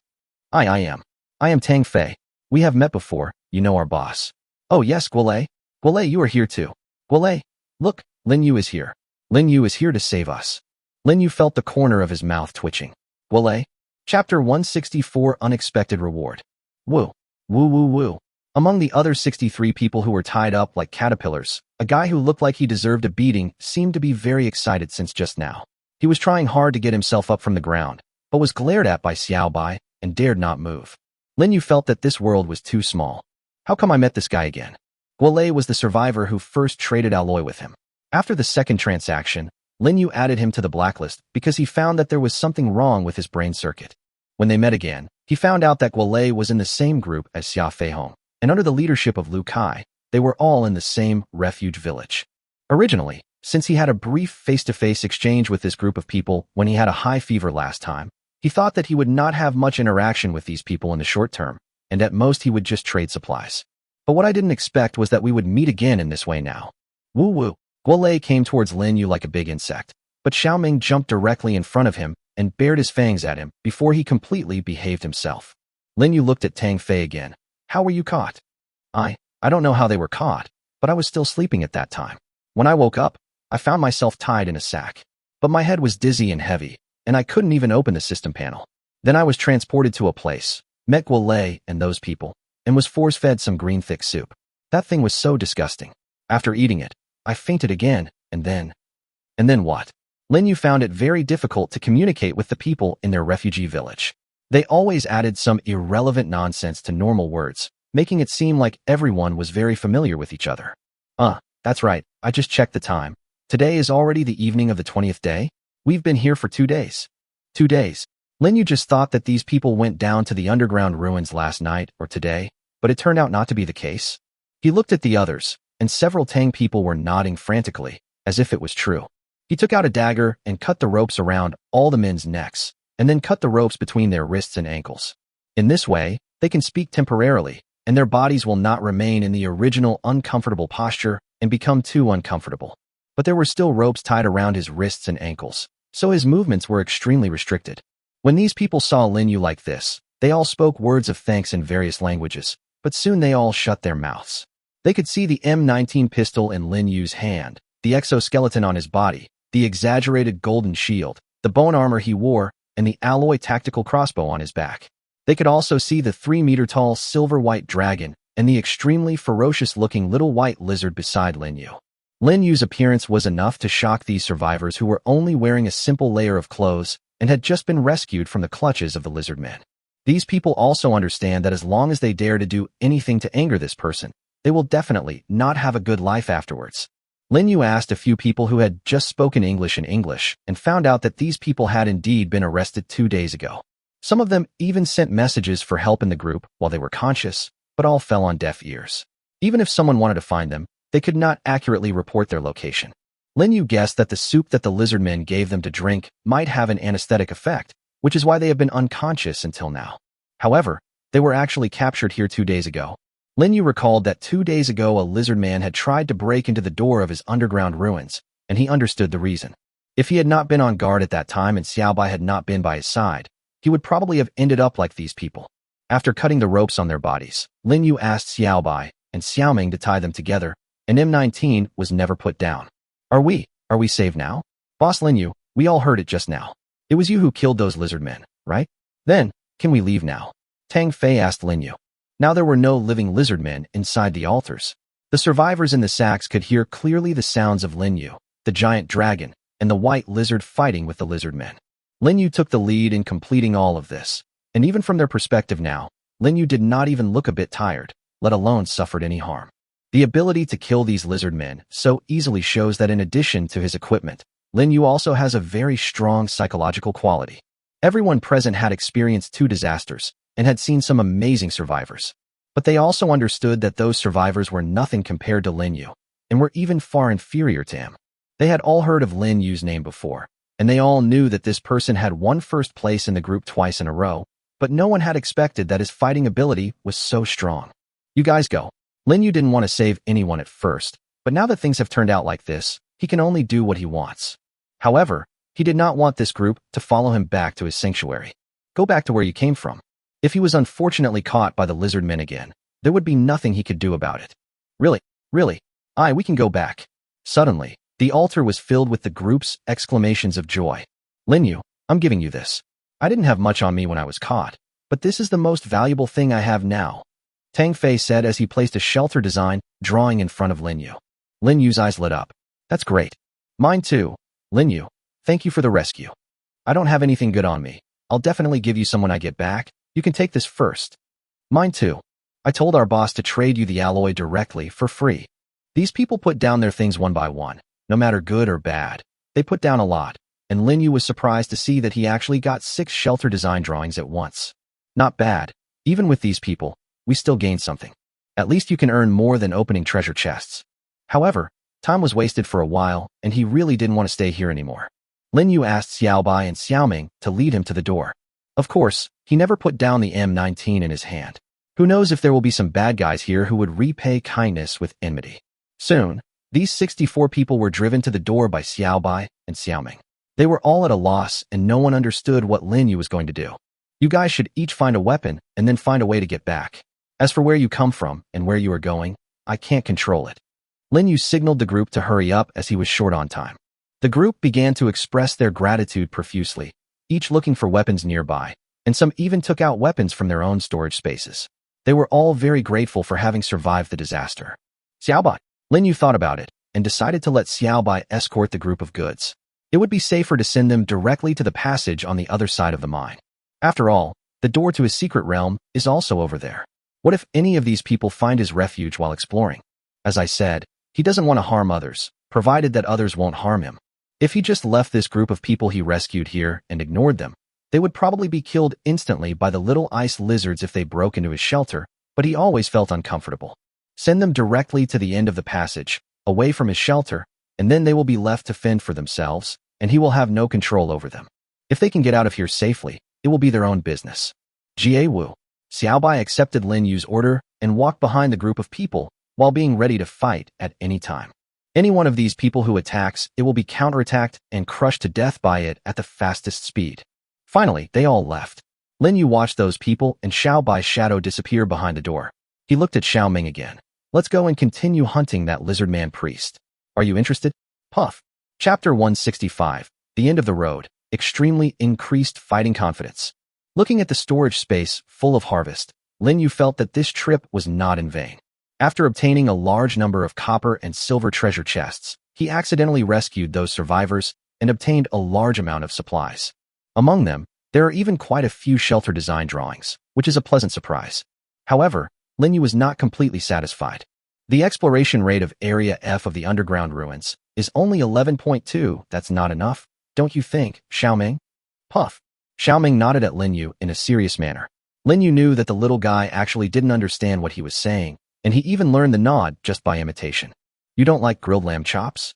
I am Tang Fei. We have met before, you know our boss. Oh yes, Guolei. Guolei, you are here too. Guolei, look, Lin Yu is here. Lin Yu is here to save us. Lin Yu felt the corner of his mouth twitching. Guolei. Chapter 164 Unexpected Reward. Woo. Woo woo woo. Among the other 63 people who were tied up like caterpillars, a guy who looked like he deserved a beating seemed to be very excited since just now. He was trying hard to get himself up from the ground, but was glared at by Xiaobai and dared not move. Lin Yu felt that this world was too small. How come I met this guy again? Guolei was the survivor who first traded alloy with him. After the second transaction, Lin Yu added him to the blacklist because he found that there was something wrong with his brain circuit. When they met again, he found out that Guolei was in the same group as Xia Feihong, and under the leadership of Lu Kai, they were all in the same refuge village. Originally, since he had a brief face-to-face exchange with this group of people when he had a high fever last time, he thought that he would not have much interaction with these people in the short term, and at most he would just trade supplies. But what I didn't expect was that we would meet again in this way now. Woo woo. Guolei came towards Lin Yu like a big insect, but Xiaoming jumped directly in front of him and bared his fangs at him before he completely behaved himself. Lin Yu looked at Tang Fei again. How were you caught? I don't know how they were caught, but I was still sleeping at that time. When I woke up, I found myself tied in a sack. But my head was dizzy and heavy, and I couldn't even open the system panel. Then I was transported to a place, met Guolei and those people, and was force-fed some green thick soup. That thing was so disgusting. After eating it, I fainted again, and then what? Lin Yu found it very difficult to communicate with the people in their refugee village. They always added some irrelevant nonsense to normal words, making it seem like everyone was very familiar with each other. That's right, I just checked the time. Today is already the evening of the 20th day? We've been here for 2 days. 2 days. Lin Yu just thought that these people went down to the underground ruins last night or today, but it turned out not to be the case. He looked at the others, and several Tang people were nodding frantically, as if it was true. He took out a dagger and cut the ropes around all the men's necks, and then cut the ropes between their wrists and ankles. In this way, they can speak temporarily, and their bodies will not remain in the original uncomfortable posture and become too uncomfortable. But there were still ropes tied around his wrists and ankles, so his movements were extremely restricted. When these people saw Lin Yu like this, they all spoke words of thanks in various languages, but soon they all shut their mouths. They could see the M19 pistol in Lin Yu's hand, the exoskeleton on his body, the exaggerated golden shield, the bone armor he wore, and the alloy tactical crossbow on his back. They could also see the 3-meter-tall silver-white dragon and the extremely ferocious-looking little white lizard beside Lin Yu. Lin Yu's appearance was enough to shock these survivors who were only wearing a simple layer of clothes and had just been rescued from the clutches of the lizard men. These people also understand that as long as they dare to do anything to anger this person, they will definitely not have a good life afterwards. Lin Yu asked a few people who had just spoken English in English and found out that these people had indeed been arrested 2 days ago. Some of them even sent messages for help in the group while they were conscious, but all fell on deaf ears. Even if someone wanted to find them, they could not accurately report their location. Lin Yu guessed that the soup that the lizard men gave them to drink might have an anesthetic effect, which is why they have been unconscious until now. However, they were actually captured here 2 days ago. Lin Yu recalled that 2 days ago a lizard man had tried to break into the door of his underground ruins, and he understood the reason. If he had not been on guard at that time and Xiaobai had not been by his side, he would probably have ended up like these people. After cutting the ropes on their bodies, Lin Yu asked Xiaobai and Xiaoming to tie them together, and M19 was never put down. Are we safe now? Boss Lin Yu, we all heard it just now. It was you who killed those lizard men, right? Then, can we leave now? Tang Fei asked Lin Yu. Now there were no living lizard men inside the altars. The survivors in the sacks could hear clearly the sounds of Lin Yu, the giant dragon, and the white lizard fighting with the lizard men. Lin Yu took the lead in completing all of this, and even from their perspective now, Lin Yu did not even look a bit tired, let alone suffered any harm. The ability to kill these lizard men so easily shows that in addition to his equipment, Lin Yu also has a very strong psychological quality. Everyone present had experienced 2 disasters and had seen some amazing survivors. But they also understood that those survivors were nothing compared to Lin Yu, and were even far inferior to him. They had all heard of Lin Yu's name before, and they all knew that this person had won first place in the group twice in a row, but no one had expected that his fighting ability was so strong. You guys go. Lin Yu didn't want to save anyone at first, but now that things have turned out like this, he can only do what he wants. However, he did not want this group to follow him back to his sanctuary. Go back to where you came from. If he was unfortunately caught by the lizard men again, there would be nothing he could do about it. Really? Really? Aye, we can go back. Suddenly, the altar was filled with the group's exclamations of joy. Linyu, I'm giving you this. I didn't have much on me when I was caught, but this is the most valuable thing I have now. Tang Fei said as he placed a shelter design drawing in front of Linyu. Linyu's eyes lit up. That's great. Mine too. Linyu, thank you for the rescue. I don't have anything good on me. I'll definitely give you some when I get back. You can take this first. Mine too. I told our boss to trade you the alloy directly for free. These people put down their things one by one, no matter good or bad. They put down a lot, and Linyu was surprised to see that he actually got 6 shelter design drawings at once. Not bad. Even with these people, we still gained something. At least you can earn more than opening treasure chests. However, time was wasted for a while, and he really didn't want to stay here anymore. Linyu asked Xiaobai and Xiaoming to lead him to the door. Of course, he never put down the M19 in his hand. Who knows if there will be some bad guys here who would repay kindness with enmity. Soon, these 64 people were driven to the door by Xiaobai and Xiaoming. They were all at a loss, and no one understood what Linyu was going to do. You guys should each find a weapon and then find a way to get back. As for where you come from and where you are going, I can't control it. Linyu signaled the group to hurry up as he was short on time. The group began to express their gratitude profusely, each looking for weapons nearby, and some even took out weapons from their own storage spaces. They were all very grateful for having survived the disaster. Xiaobai, Linyu thought about it and decided to let Xiaobai escort the group of goods. It would be safer to send them directly to the passage on the other side of the mine. After all, the door to his secret realm is also over there. What if any of these people find his refuge while exploring? As I said, he doesn't want to harm others, provided that others won't harm him. If he just left this group of people he rescued here and ignored them, they would probably be killed instantly by the little ice lizards if they broke into his shelter, but he always felt uncomfortable. Send them directly to the end of the passage, away from his shelter, and then they will be left to fend for themselves, and he will have no control over them. If they can get out of here safely, it will be their own business. Jie Wu. Xiaobai accepted Lin Yu's order and walked behind the group of people while being ready to fight at any time. Any one of these people who attacks, it will be counterattacked and crushed to death by it at the fastest speed. Finally, they all left. Lin Yu watched those people and Xiaobai's shadow disappear behind the door. He looked at Xiao Ming again. Let's go and continue hunting that lizard man priest. Are you interested? Puff. Chapter 165. The End of the Road. Extremely increased fighting confidence. Looking at the storage space full of harvest, Lin Yu felt that this trip was not in vain. After obtaining a large number of copper and silver treasure chests, he accidentally rescued those survivors and obtained a large amount of supplies. Among them, there are even quite a few shelter design drawings, which is a pleasant surprise. However, Lin Yu was not completely satisfied. The exploration rate of Area F of the underground ruins is only 11.2. That's not enough, don't you think, Xiaoming? Puff. Xiaoming nodded at Lin Yu in a serious manner. Lin Yu knew that the little guy actually didn't understand what he was saying, and he even learned the nod just by imitation. You don't like grilled lamb chops?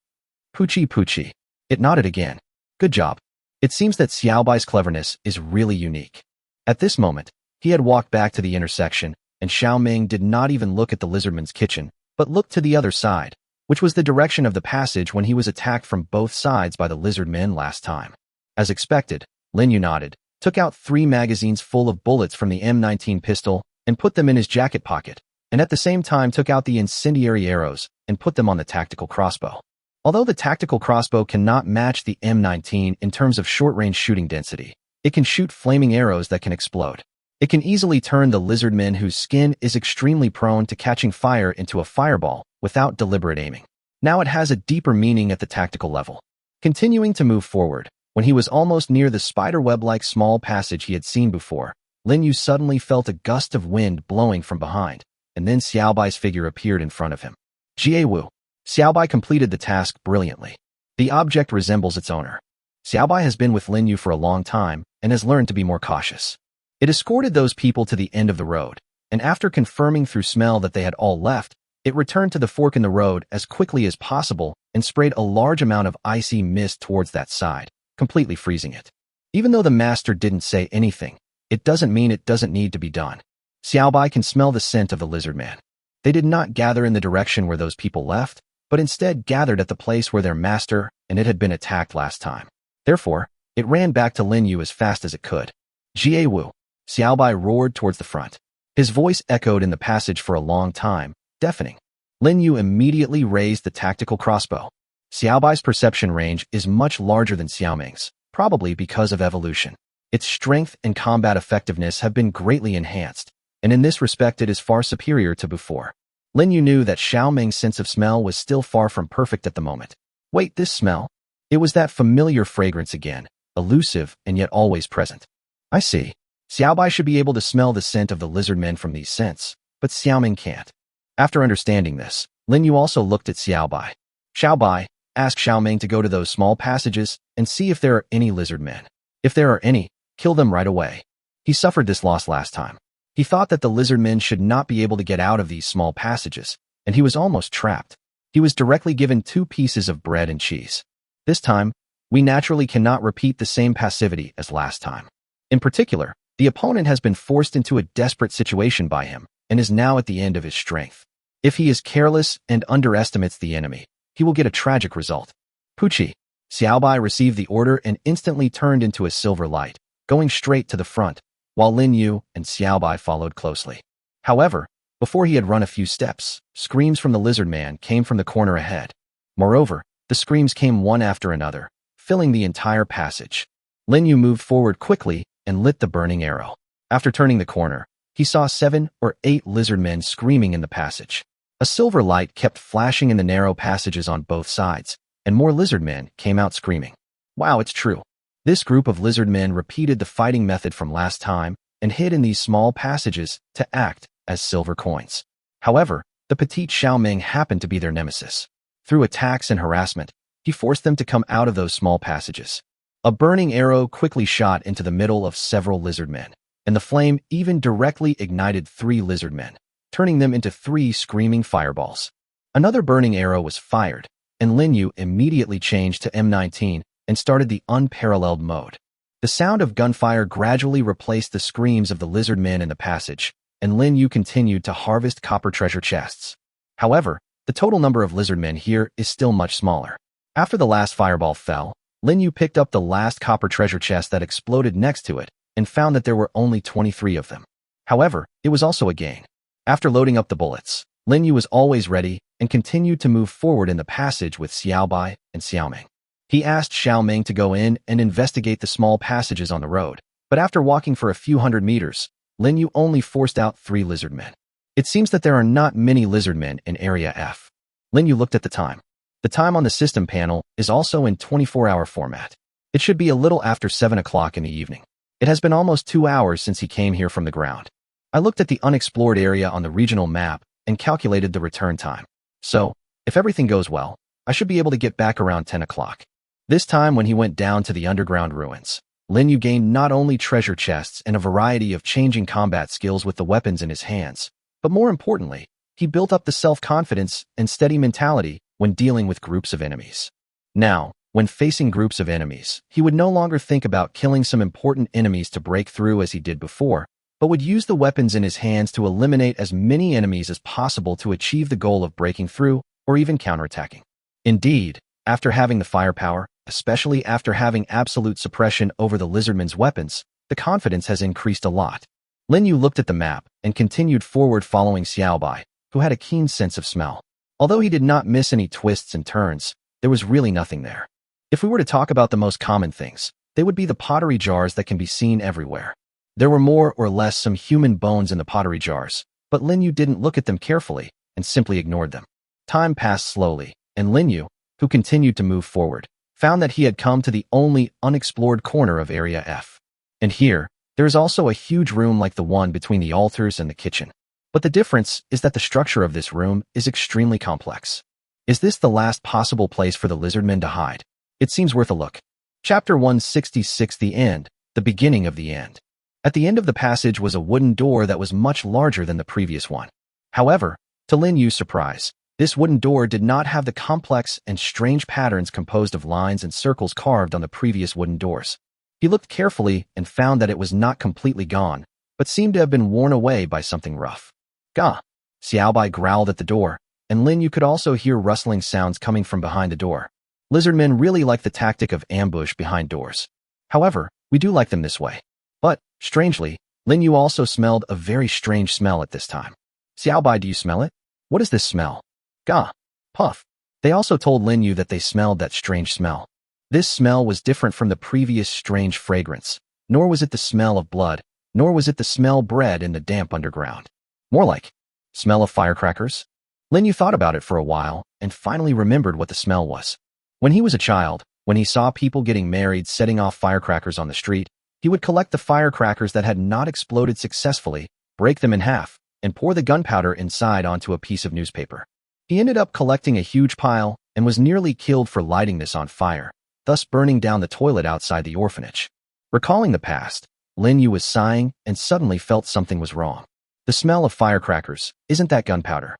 Poochie poochie. It nodded again. Good job. It seems that Xiaobai's cleverness is really unique. At this moment, he had walked back to the intersection, and Xiaoming did not even look at the lizardman's kitchen, but looked to the other side, which was the direction of the passage when he was attacked from both sides by the lizard men last time. As expected, Lin Yu nodded, took out 3 magazines full of bullets from the M19 pistol and put them in his jacket pocket, and at the same time took out the incendiary arrows and put them on the tactical crossbow. Although the tactical crossbow cannot match the M19 in terms of short-range shooting density, it can shoot flaming arrows that can explode. It can easily turn the lizard men whose skin is extremely prone to catching fire into a fireball without deliberate aiming. Now it has a deeper meaning at the tactical level. Continuing to move forward, when he was almost near the spiderweb-like small passage he had seen before, Lin Yu suddenly felt a gust of wind blowing from behind, and then Xiaobai's figure appeared in front of him. Jie Wu. Xiaobai completed the task brilliantly. The object resembles its owner. Xiaobai has been with Lin Yu for a long time and has learned to be more cautious. It escorted those people to the end of the road, and after confirming through smell that they had all left, it returned to the fork in the road as quickly as possible and sprayed a large amount of icy mist towards that side, completely freezing it. Even though the master didn't say anything, it doesn't mean it doesn't need to be done. Xiaobai can smell the scent of the lizard man. They did not gather in the direction where those people left, but instead gathered at the place where their master and it had been attacked last time. Therefore, it ran back to Lin Yu as fast as it could. Jie Wu, Xiaobai roared towards the front. His voice echoed in the passage for a long time, deafening. Lin Yu immediately raised the tactical crossbow. Xiaobai's perception range is much larger than Xiaoming's, probably because of evolution. Its strength and combat effectiveness have been greatly enhanced, and in this respect it is far superior to before. Lin Yu knew that Xiaoming's sense of smell was still far from perfect at the moment. Wait, this smell? It was that familiar fragrance again, elusive and yet always present. I see. Xiaobai should be able to smell the scent of the lizard men from these scents, but Xiaoming can't. After understanding this, Lin Yu also looked at Xiaobai. Xiaobai, ask Xiaoming to go to those small passages and see if there are any lizard men. If there are any, kill them right away. He suffered this loss last time. He thought that the lizard men should not be able to get out of these small passages, and he was almost trapped. He was directly given 2 pieces of bread and cheese. This time, we naturally cannot repeat the same passivity as last time. In particular, the opponent has been forced into a desperate situation by him and is now at the end of his strength. If he is careless and underestimates the enemy, he will get a tragic result. Puchi. Xiaobai received the order and instantly turned into a silver light, going straight to the front, while Lin Yu and Xiaobai followed closely. However, before he had run a few steps, screams from the lizard man came from the corner ahead. Moreover, the screams came one after another, filling the entire passage. Lin Yu moved forward quickly and lit the burning arrow. After turning the corner, he saw 7 or 8 lizard men screaming in the passage. A silver light kept flashing in the narrow passages on both sides, and more lizard men came out screaming. Wow, it's true. This group of lizard men repeated the fighting method from last time and hid in these small passages to act as silver coins. However, the petite Xiaoming happened to be their nemesis. Through attacks and harassment, he forced them to come out of those small passages. A burning arrow quickly shot into the middle of several lizard men, and the flame even directly ignited 3 lizard men, turning them into 3 screaming fireballs. Another burning arrow was fired, and Lin Yu immediately changed to M19 and started the unparalleled mode. The sound of gunfire gradually replaced the screams of the lizard men in the passage, and Lin Yu continued to harvest copper treasure chests. However, the total number of lizard men here is still much smaller. After the last fireball fell, Lin Yu picked up the last copper treasure chest that exploded next to it and found that there were only 23 of them. However, it was also a gain. After loading up the bullets, Lin Yu was always ready and continued to move forward in the passage with Xiaobai and Xiaoming. He asked Xiaoming to go in and investigate the small passages on the road, but after walking for a few hundred meters, Lin Yu only forced out 3 lizard men. It seems that there are not many lizard men in Area F. Lin Yu looked at the time. The time on the system panel is also in 24-hour format. It should be a little after 7 o'clock in the evening. It has been almost 2 hours since he came here from the ground. I looked at the unexplored area on the regional map and calculated the return time. So, if everything goes well, I should be able to get back around 10 o'clock. This time when he went down to the underground ruins, Lin Yu gained not only treasure chests and a variety of changing combat skills with the weapons in his hands, but more importantly, he built up the self-confidence and steady mentality when dealing with groups of enemies. Now, when facing groups of enemies, he would no longer think about killing some important enemies to break through as he did before, but would use the weapons in his hands to eliminate as many enemies as possible to achieve the goal of breaking through or even counterattacking. Indeed, after having the firepower, especially after having absolute suppression over the lizardmen's weapons, the confidence has increased a lot. Lin Yu looked at the map and continued forward following Xiaobai, who had a keen sense of smell. Although he did not miss any twists and turns, there was really nothing there. If we were to talk about the most common things, they would be the pottery jars that can be seen everywhere. There were more or less some human bones in the pottery jars, but Lin Yu didn't look at them carefully and simply ignored them. Time passed slowly, and Lin Yu, who continued to move forward, found that he had come to the only unexplored corner of Area F. And here, there is also a huge room like the one between the altars and the kitchen. But the difference is that the structure of this room is extremely complex. Is this the last possible place for the lizardmen to hide? It seems worth a look. Chapter 166, The End, the beginning of the end. At the end of the passage was a wooden door that was much larger than the previous one. However, to Lin Yu's surprise, this wooden door did not have the complex and strange patterns composed of lines and circles carved on the previous wooden doors. He looked carefully and found that it was not completely gone, but seemed to have been worn away by something rough. Gah! Xiaobai growled at the door, and Lin Yu could also hear rustling sounds coming from behind the door. Lizardmen really like the tactic of ambush behind doors. However, we do like them this way. But, strangely, Lin Yu also smelled a very strange smell at this time. Xiaobai, do you smell it? What is this smell? Gah. Puff. They also told Lin Yu that they smelled that strange smell. This smell was different from the previous strange fragrance, nor was it the smell of blood, nor was it the smell bred in the damp underground. More like, smell of firecrackers? Lin Yu thought about it for a while and finally remembered what the smell was. When he was a child, when he saw people getting married setting off firecrackers on the street, he would collect the firecrackers that had not exploded successfully, break them in half, and pour the gunpowder inside onto a piece of newspaper. He ended up collecting a huge pile and was nearly killed for lighting this on fire, thus burning down the toilet outside the orphanage. Recalling the past, Lin Yu was sighing and suddenly felt something was wrong. The smell of firecrackers, isn't that gunpowder?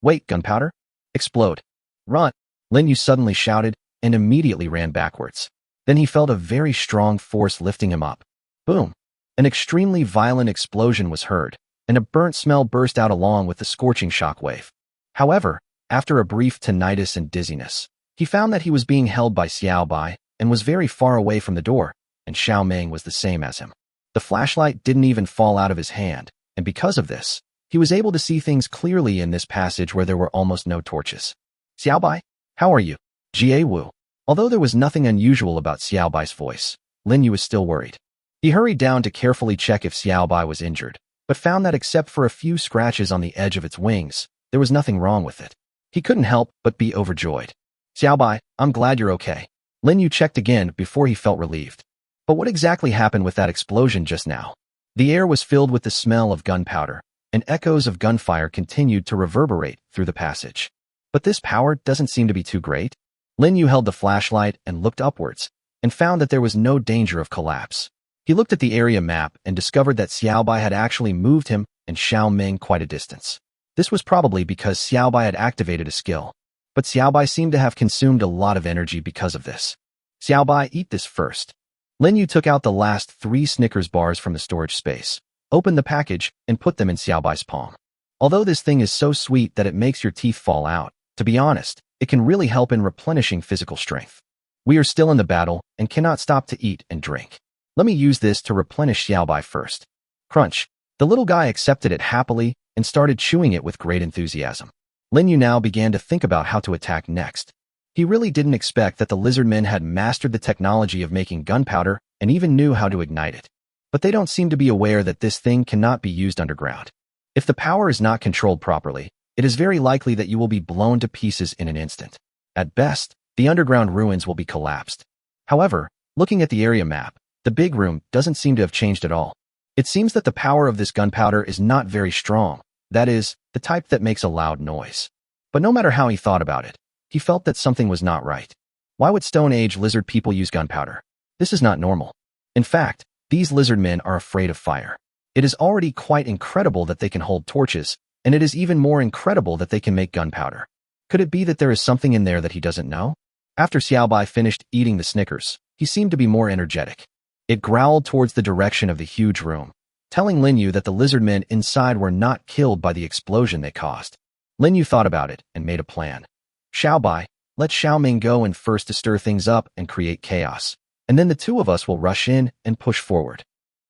Wait, gunpowder? Explode. Run! Lin Yu suddenly shouted and immediately ran backwards. Then he felt a very strong force lifting him up. Boom! An extremely violent explosion was heard, and a burnt smell burst out along with the scorching shockwave. However, after a brief tinnitus and dizziness, he found that he was being held by Xiaobai and was very far away from the door, and Xiao Meng was the same as him. The flashlight didn't even fall out of his hand, and because of this, he was able to see things clearly in this passage where there were almost no torches. Xiaobai, how are you? Jie Wu. Although there was nothing unusual about Xiaobai's voice, Lin Yu was still worried. He hurried down to carefully check if Xiaobai was injured, but found that except for a few scratches on the edge of its wings, there was nothing wrong with it. He couldn't help but be overjoyed. Xiaobai, I'm glad you're okay. Lin Yu checked again before he felt relieved. But what exactly happened with that explosion just now? The air was filled with the smell of gunpowder, and echoes of gunfire continued to reverberate through the passage. But this power doesn't seem to be too great. Lin Yu held the flashlight and looked upwards, and found that there was no danger of collapse. He looked at the area map and discovered that Xiaobai had actually moved him and Xiao Meng quite a distance. This was probably because Xiaobai had activated a skill, but Xiaobai seemed to have consumed a lot of energy because of this. Xiaobai, eat this first. Lin Yu took out the last 3 Snickers bars from the storage space, opened the package, and put them in Xiaobai's palm. Although this thing is so sweet that it makes your teeth fall out, to be honest, it can really help in replenishing physical strength. We are still in the battle and cannot stop to eat and drink. Let me use this to replenish Xiaobai first. Crunch. The little guy accepted it happily and started chewing it with great enthusiasm. Lin Yu now began to think about how to attack next. He really didn't expect that the lizardmen had mastered the technology of making gunpowder and even knew how to ignite it. But they don't seem to be aware that this thing cannot be used underground. If the power is not controlled properly, it is very likely that you will be blown to pieces in an instant. At best, the underground ruins will be collapsed. However, looking at the area map, the big room doesn't seem to have changed at all. It seems that the power of this gunpowder is not very strong, that is, the type that makes a loud noise. But no matter how he thought about it, he felt that something was not right. Why would Stone Age lizard people use gunpowder? This is not normal. In fact, these lizard men are afraid of fire. It is already quite incredible that they can hold torches, and it is even more incredible that they can make gunpowder. Could it be that there is something in there that he doesn't know? After Xiaobai finished eating the Snickers, he seemed to be more energetic. It growled towards the direction of the huge room, telling Lin Yu that the lizard men inside were not killed by the explosion they caused. Lin Yu thought about it and made a plan. Xiaobai, let Xiao Ming go in first to stir things up and create chaos, and then the 2 of us will rush in and push forward.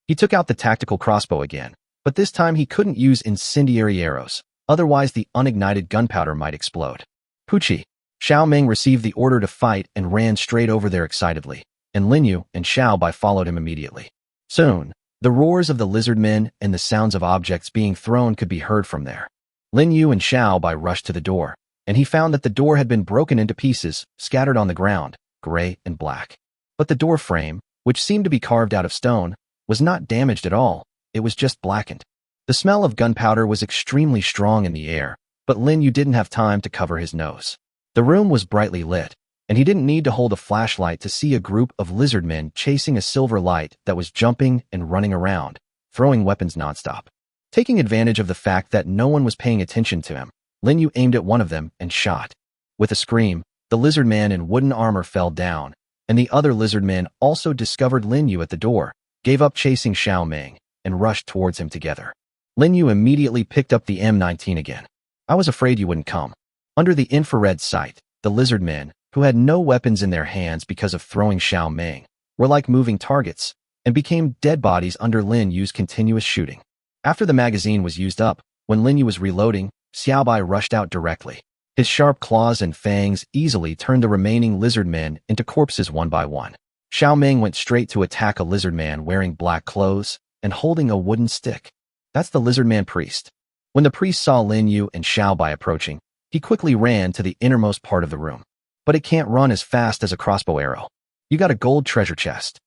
He took out the tactical crossbow again, but this time he couldn't use incendiary arrows, otherwise the unignited gunpowder might explode. Puchi. Xiao Ming received the order to fight and ran straight over there excitedly, and Lin Yu and Xiaobai followed him immediately. Soon, the roars of the lizard men and the sounds of objects being thrown could be heard from there. Lin Yu and Xiaobai rushed to the door, and he found that the door had been broken into pieces, scattered on the ground, gray and black. But the door frame, which seemed to be carved out of stone, was not damaged at all. It was just blackened. The smell of gunpowder was extremely strong in the air, but Lin Yu didn't have time to cover his nose. The room was brightly lit, and he didn't need to hold a flashlight to see a group of lizard men chasing a silver light that was jumping and running around, throwing weapons nonstop. Taking advantage of the fact that no one was paying attention to him, Lin Yu aimed at one of them and shot. With a scream, the lizard man in wooden armor fell down, and the other lizard men also discovered Lin Yu at the door, gave up chasing Xiao Ming, and rushed towards him together. Lin Yu immediately picked up the M19 again. I was afraid you wouldn't come. Under the infrared sight, the lizard men, who had no weapons in their hands because of throwing Xiao Meng, were like moving targets and became dead bodies under Lin Yu's continuous shooting. After the magazine was used up, when Lin Yu was reloading, Xiaobai rushed out directly. His sharp claws and fangs easily turned the remaining lizard men into corpses one by one. Xiao Meng went straight to attack a lizard man wearing black clothes and holding a wooden stick. That's the lizard man priest. When the priest saw Lin Yu and Xiaobai approaching, he quickly ran to the innermost part of the room. But it can't run as fast as a crossbow arrow. You got a gold treasure chest.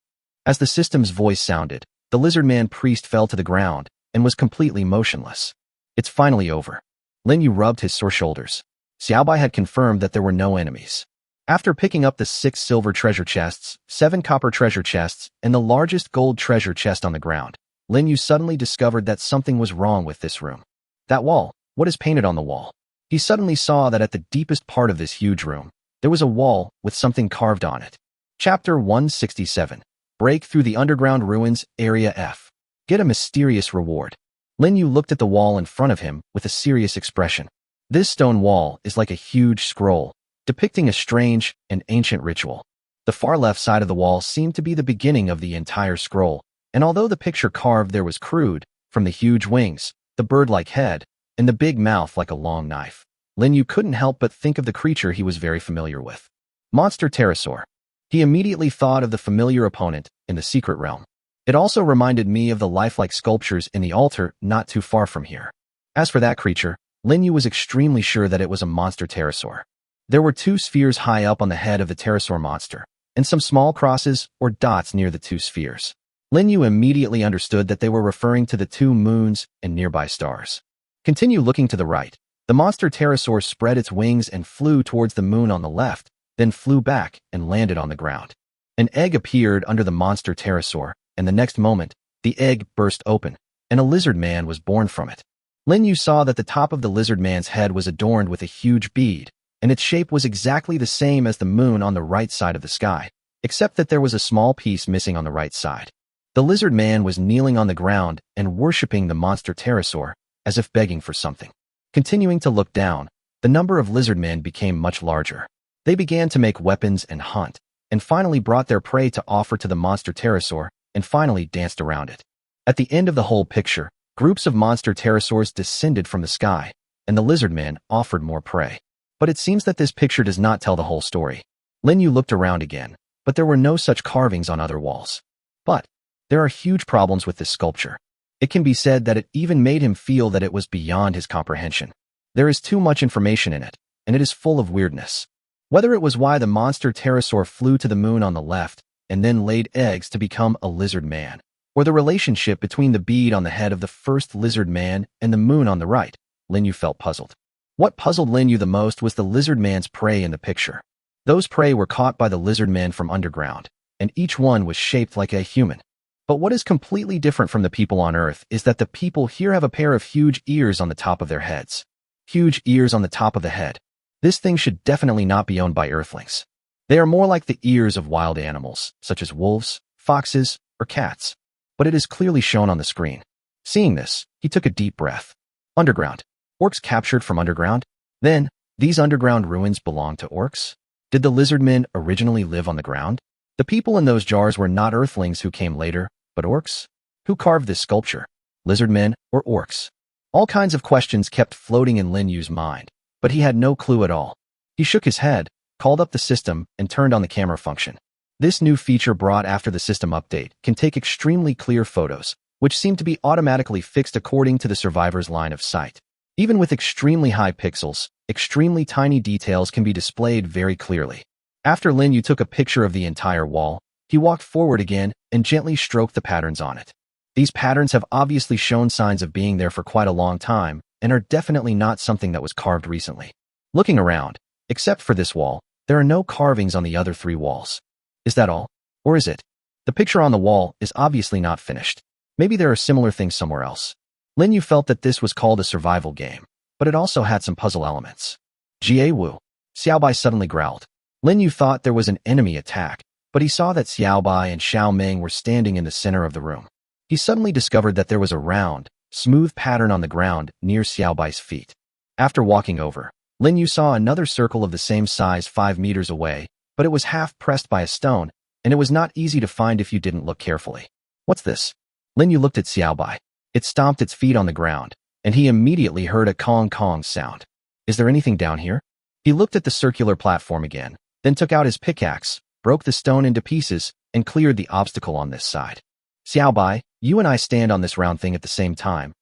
As the system's voice sounded, the lizard man priest fell to the ground and was completely motionless. It's finally over. Lin Yu rubbed his sore shoulders. Xiaobai had confirmed that there were no enemies. After picking up the 6 silver treasure chests, 7 copper treasure chests, and the largest gold treasure chest on the ground, Lin Yu suddenly discovered that something was wrong with this room. That wall, what is painted on the wall? He suddenly saw that at the deepest part of this huge room, there was a wall with something carved on it. Chapter 167. Break through the underground ruins, Area F. Get a mysterious reward. Lin Yu looked at the wall in front of him with a serious expression. This stone wall is like a huge scroll, depicting a strange and ancient ritual. The far left side of the wall seemed to be the beginning of the entire scroll, and although the picture carved there was crude, from the huge wings, the bird-like head, and the big mouth like a long knife, Lin Yu couldn't help but think of the creature he was very familiar with. Monster pterosaur. He immediately thought of the familiar opponent in the secret realm. It also reminded me of the lifelike sculptures in the altar not too far from here. As for that creature, Lin Yu was extremely sure that it was a monster pterosaur. There were 2 spheres high up on the head of the pterosaur monster, and some small crosses or dots near the 2 spheres. Lin Yu immediately understood that they were referring to the 2 moons and nearby stars. Continue looking to the right. The monster pterosaur spread its wings and flew towards the moon on the left, then flew back and landed on the ground. An egg appeared under the monster pterosaur, and the next moment, the egg burst open, and a lizard man was born from it. Lin Yu saw that the top of the lizard man's head was adorned with a huge bead, and its shape was exactly the same as the moon on the right side of the sky, except that there was a small piece missing on the right side. The lizard man was kneeling on the ground and worshipping the monster pterosaur, as if begging for something. Continuing to look down, the number of lizard men became much larger. They began to make weapons and hunt, and finally brought their prey to offer to the monster pterosaur, and finally danced around it. At the end of the whole picture, groups of monster pterosaurs descended from the sky, and the lizard men offered more prey. But it seems that this picture does not tell the whole story. Lin Yu looked around again, but there were no such carvings on other walls. But there are huge problems with this sculpture. It can be said that it even made him feel that it was beyond his comprehension. There is too much information in it, and it is full of weirdness. Whether it was why the monster pterosaur flew to the moon on the left and then laid eggs to become a lizard man, or the relationship between the bead on the head of the first lizard man and the moon on the right, Lin Yu felt puzzled. What puzzled Lin Yu the most was the lizard man's prey in the picture. Those prey were caught by the lizard men from underground, and each one was shaped like a human. But what is completely different from the people on Earth is that the people here have a pair of huge ears on the top of their heads. Huge ears on the top of the head. This thing should definitely not be owned by Earthlings. They are more like the ears of wild animals, such as wolves, foxes, or cats. But it is clearly shown on the screen. Seeing this, he took a deep breath. Underground. Orcs captured from underground? Then, these underground ruins belong to orcs? Did the lizard men originally live on the ground? The people in those jars were not Earthlings who came later, but orcs? Who carved this sculpture? Lizard men or orcs? All kinds of questions kept floating in Lin Yu's mind, but he had no clue at all. He shook his head, called up the system, and turned on the camera function. This new feature brought after the system update can take extremely clear photos, which seem to be automatically fixed according to the survivor's line of sight. Even with extremely high pixels, extremely tiny details can be displayed very clearly. After Lin Yu took a picture of the entire wall, he walked forward again and gently stroked the patterns on it. These patterns have obviously shown signs of being there for quite a long time and are definitely not something that was carved recently. Looking around, except for this wall, there are no carvings on the other 3 walls. Is that all? Or is it? The picture on the wall is obviously not finished. Maybe there are similar things somewhere else. Lin Yu felt that this was called a survival game, but it also had some puzzle elements. Jie Wu. Xiaobai suddenly growled. Lin Yu thought there was an enemy attack, but he saw that Xiaobai and Xiao Meng were standing in the center of the room. He suddenly discovered that there was a round, smooth pattern on the ground near Xiaobai's feet. After walking over, Lin Yu saw another circle of the same size 5 meters away, but it was half pressed by a stone, and it was not easy to find if you didn't look carefully. What's this? Lin Yu looked at Xiaobai. It stomped its feet on the ground, and he immediately heard a kong-kong sound. Is there anything down here? He looked at the circular platform again, then took out his pickaxe, broke the stone into pieces, and cleared the obstacle on this side. Xiaobai, you and I stand on this round thing at the same time.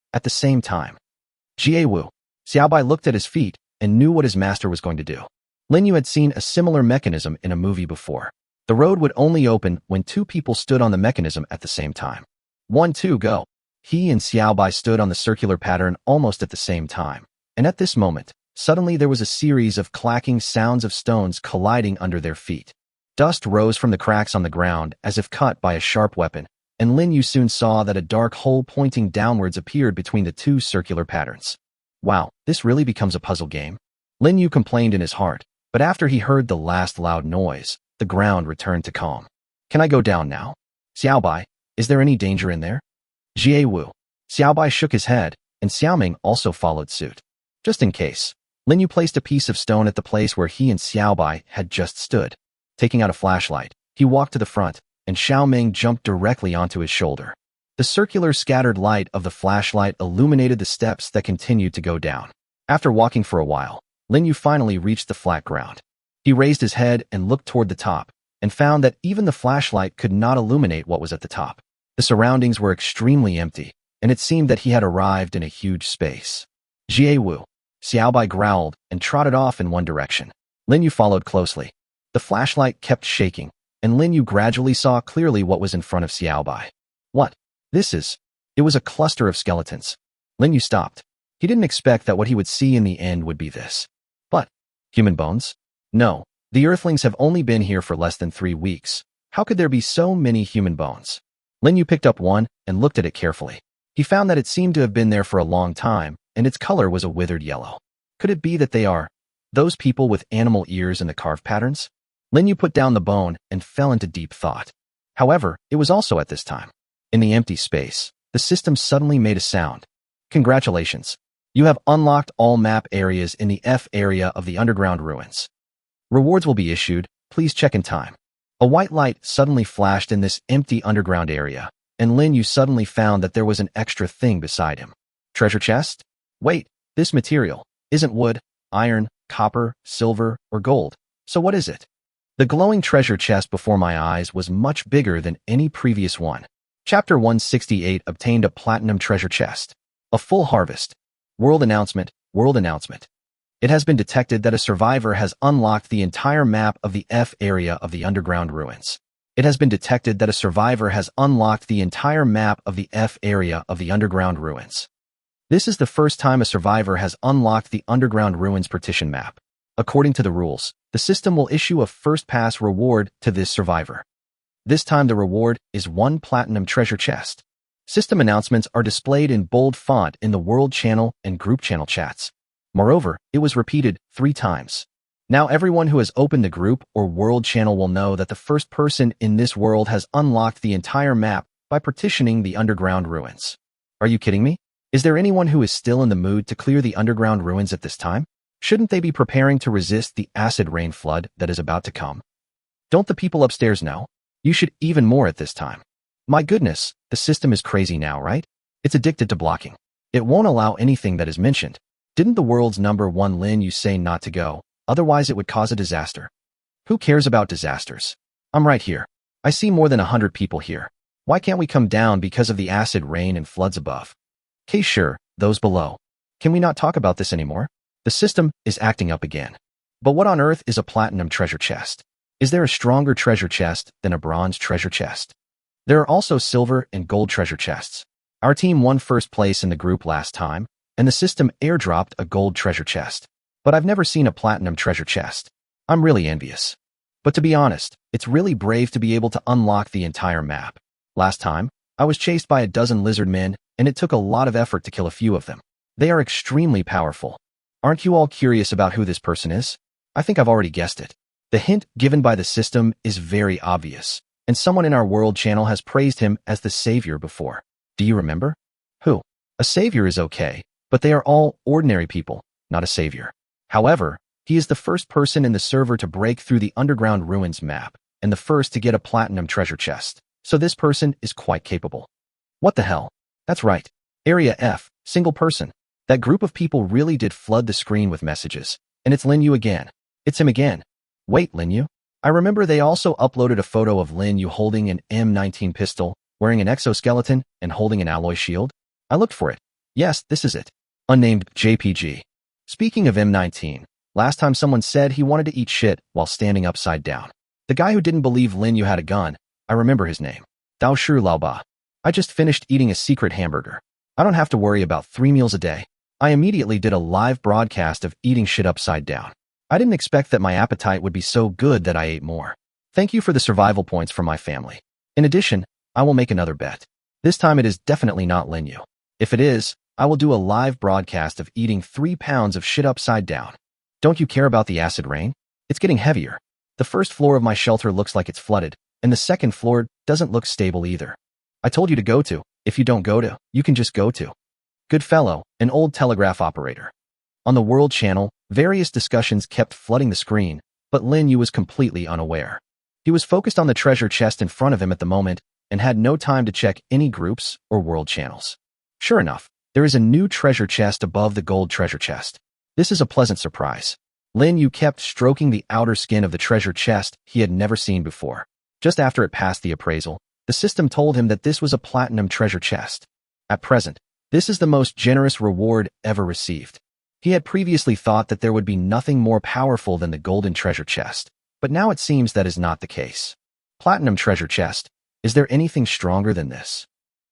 Jie Wu. Xiaobai looked at his feet and knew what his master was going to do. Lin Yu had seen a similar mechanism in a movie before. The road would only open when two people stood on the mechanism at the same time. 1, 2, go. He and Xiaobai stood on the circular pattern almost at the same time. And at this moment, suddenly there was a series of clacking sounds of stones colliding under their feet. Dust rose from the cracks on the ground as if cut by a sharp weapon, and Lin Yu soon saw that a dark hole pointing downwards appeared between the two circular patterns. Wow, this really becomes a puzzle game. Lin Yu complained in his heart, but after he heard the last loud noise, the ground returned to calm. Can I go down now? Xiaobai, is there any danger in there? Jie Wu. Xiaobai shook his head, and Xiaoming also followed suit. Just in case, Lin Yu placed a piece of stone at the place where he and Xiaobai had just stood. Taking out a flashlight, he walked to the front, and Xiaoming jumped directly onto his shoulder. The circular scattered light of the flashlight illuminated the steps that continued to go down. After walking for a while, Lin Yu finally reached the flat ground. He raised his head and looked toward the top, and found that even the flashlight could not illuminate what was at the top. The surroundings were extremely empty, and it seemed that he had arrived in a huge space. Jie Wu. Xiaobai growled and trotted off in one direction. Lin Yu followed closely. The flashlight kept shaking, and Lin Yu gradually saw clearly what was in front of Xiaobai. What? This is... It was a cluster of skeletons. Lin Yu stopped. He didn't expect that what he would see in the end would be this. But, human bones? No, the Earthlings have only been here for less than 3 weeks. How could there be so many human bones? Lin Yu picked up one and looked at it carefully. He found that it seemed to have been there for a long time, and its color was a withered yellow. Could it be that they are those people with animal ears and the carved patterns? Lin Yu put down the bone and fell into deep thought. However, it was also at this time. In the empty space, the system suddenly made a sound. Congratulations. You have unlocked all map areas in the F area of the underground ruins. Rewards will be issued. Please check in time. A white light suddenly flashed in this empty underground area, and Lin Yu suddenly found that there was an extra thing beside him. Treasure chest? Wait, this material isn't wood, iron, copper, silver, or gold. So what is it? The glowing treasure chest before my eyes was much bigger than any previous one. Chapter 168 obtained a platinum treasure chest. A full harvest. World announcement, world announcement. It has been detected that a survivor has unlocked the entire map of the F area of the underground ruins. It has been detected that a survivor has unlocked the entire map of the F area of the underground ruins. This is the first time a survivor has unlocked the underground ruins partition map. According to the rules, the system will issue a first pass reward to this survivor. This time the reward is 1 platinum treasure chest. System announcements are displayed in bold font in the world channel and group channel chats. Moreover, it was repeated 3 times. Now everyone who has opened the group or world channel will know that the first person in this world has unlocked the entire map by partitioning the underground ruins. Are you kidding me? Is there anyone who is still in the mood to clear the underground ruins at this time? Shouldn't they be preparing to resist the acid rain flood that is about to come? Don't the people upstairs know? You should even more at this time. My goodness, the system is crazy now, right? It's addicted to blocking. It won't allow anything that is mentioned. Didn't the world's #1 Lin Yu say not to go, otherwise it would cause a disaster? Who cares about disasters? I'm right here. I see more than 100 people here. Why can't we come down because of the acid rain and floods above? Okay, sure, those below. Can we not talk about this anymore? The system is acting up again. But what on earth is a platinum treasure chest? Is there a stronger treasure chest than a bronze treasure chest? There are also silver and gold treasure chests. Our team won first place in the group last time, and the system airdropped a gold treasure chest. But I've never seen a platinum treasure chest. I'm really envious. But to be honest, it's really brave to be able to unlock the entire map. Last time, I was chased by a dozen lizard men, and it took a lot of effort to kill a few of them. They are extremely powerful. Aren't you all curious about who this person is? I think I've already guessed it. The hint given by the system is very obvious, and someone in our world channel has praised him as the savior before. Do you remember? Who? A savior is okay, but they are all ordinary people, not a savior. However, he is the first person in the server to break through the underground ruins map, and the first to get a platinum treasure chest. So this person is quite capable. What the hell? That's right. Area F, single person. That group of people really did flood the screen with messages. And it's Lin Yu again. It's him again. Wait, Lin Yu? I remember they also uploaded a photo of Lin Yu holding an M19 pistol, wearing an exoskeleton, and holding an alloy shield. I looked for it. Yes, this is it. Unnamed JPG. Speaking of M19, last time someone said he wanted to eat shit while standing upside down. The guy who didn't believe Lin Yu had a gun, I remember his name. Dao Shu Laoba. I just finished eating a secret hamburger. I don't have to worry about 3 meals a day. I immediately did a live broadcast of eating shit upside down. I didn't expect that my appetite would be so good that I ate more. Thank you for the survival points from my family. In addition, I will make another bet. This time it is definitely not Lin Yu. If it is, I will do a live broadcast of eating 3 pounds of shit upside down. Don't you care about the acid rain? It's getting heavier. The first floor of my shelter looks like it's flooded, and the second floor doesn't look stable either. I told you to go to. If you don't go to, you can just go to. Goodfellow, an old telegraph operator. On the World Channel, various discussions kept flooding the screen, but Lin Yu was completely unaware. He was focused on the treasure chest in front of him at the moment and had no time to check any groups or world channels. Sure enough, there is a new treasure chest above the gold treasure chest. This is a pleasant surprise. Lin Yu kept stroking the outer skin of the treasure chest he had never seen before. Just after it passed the appraisal, the system told him that this was a platinum treasure chest. At present, this is the most generous reward ever received. He had previously thought that there would be nothing more powerful than the golden treasure chest, but now it seems that is not the case. Platinum treasure chest. Is there anything stronger than this?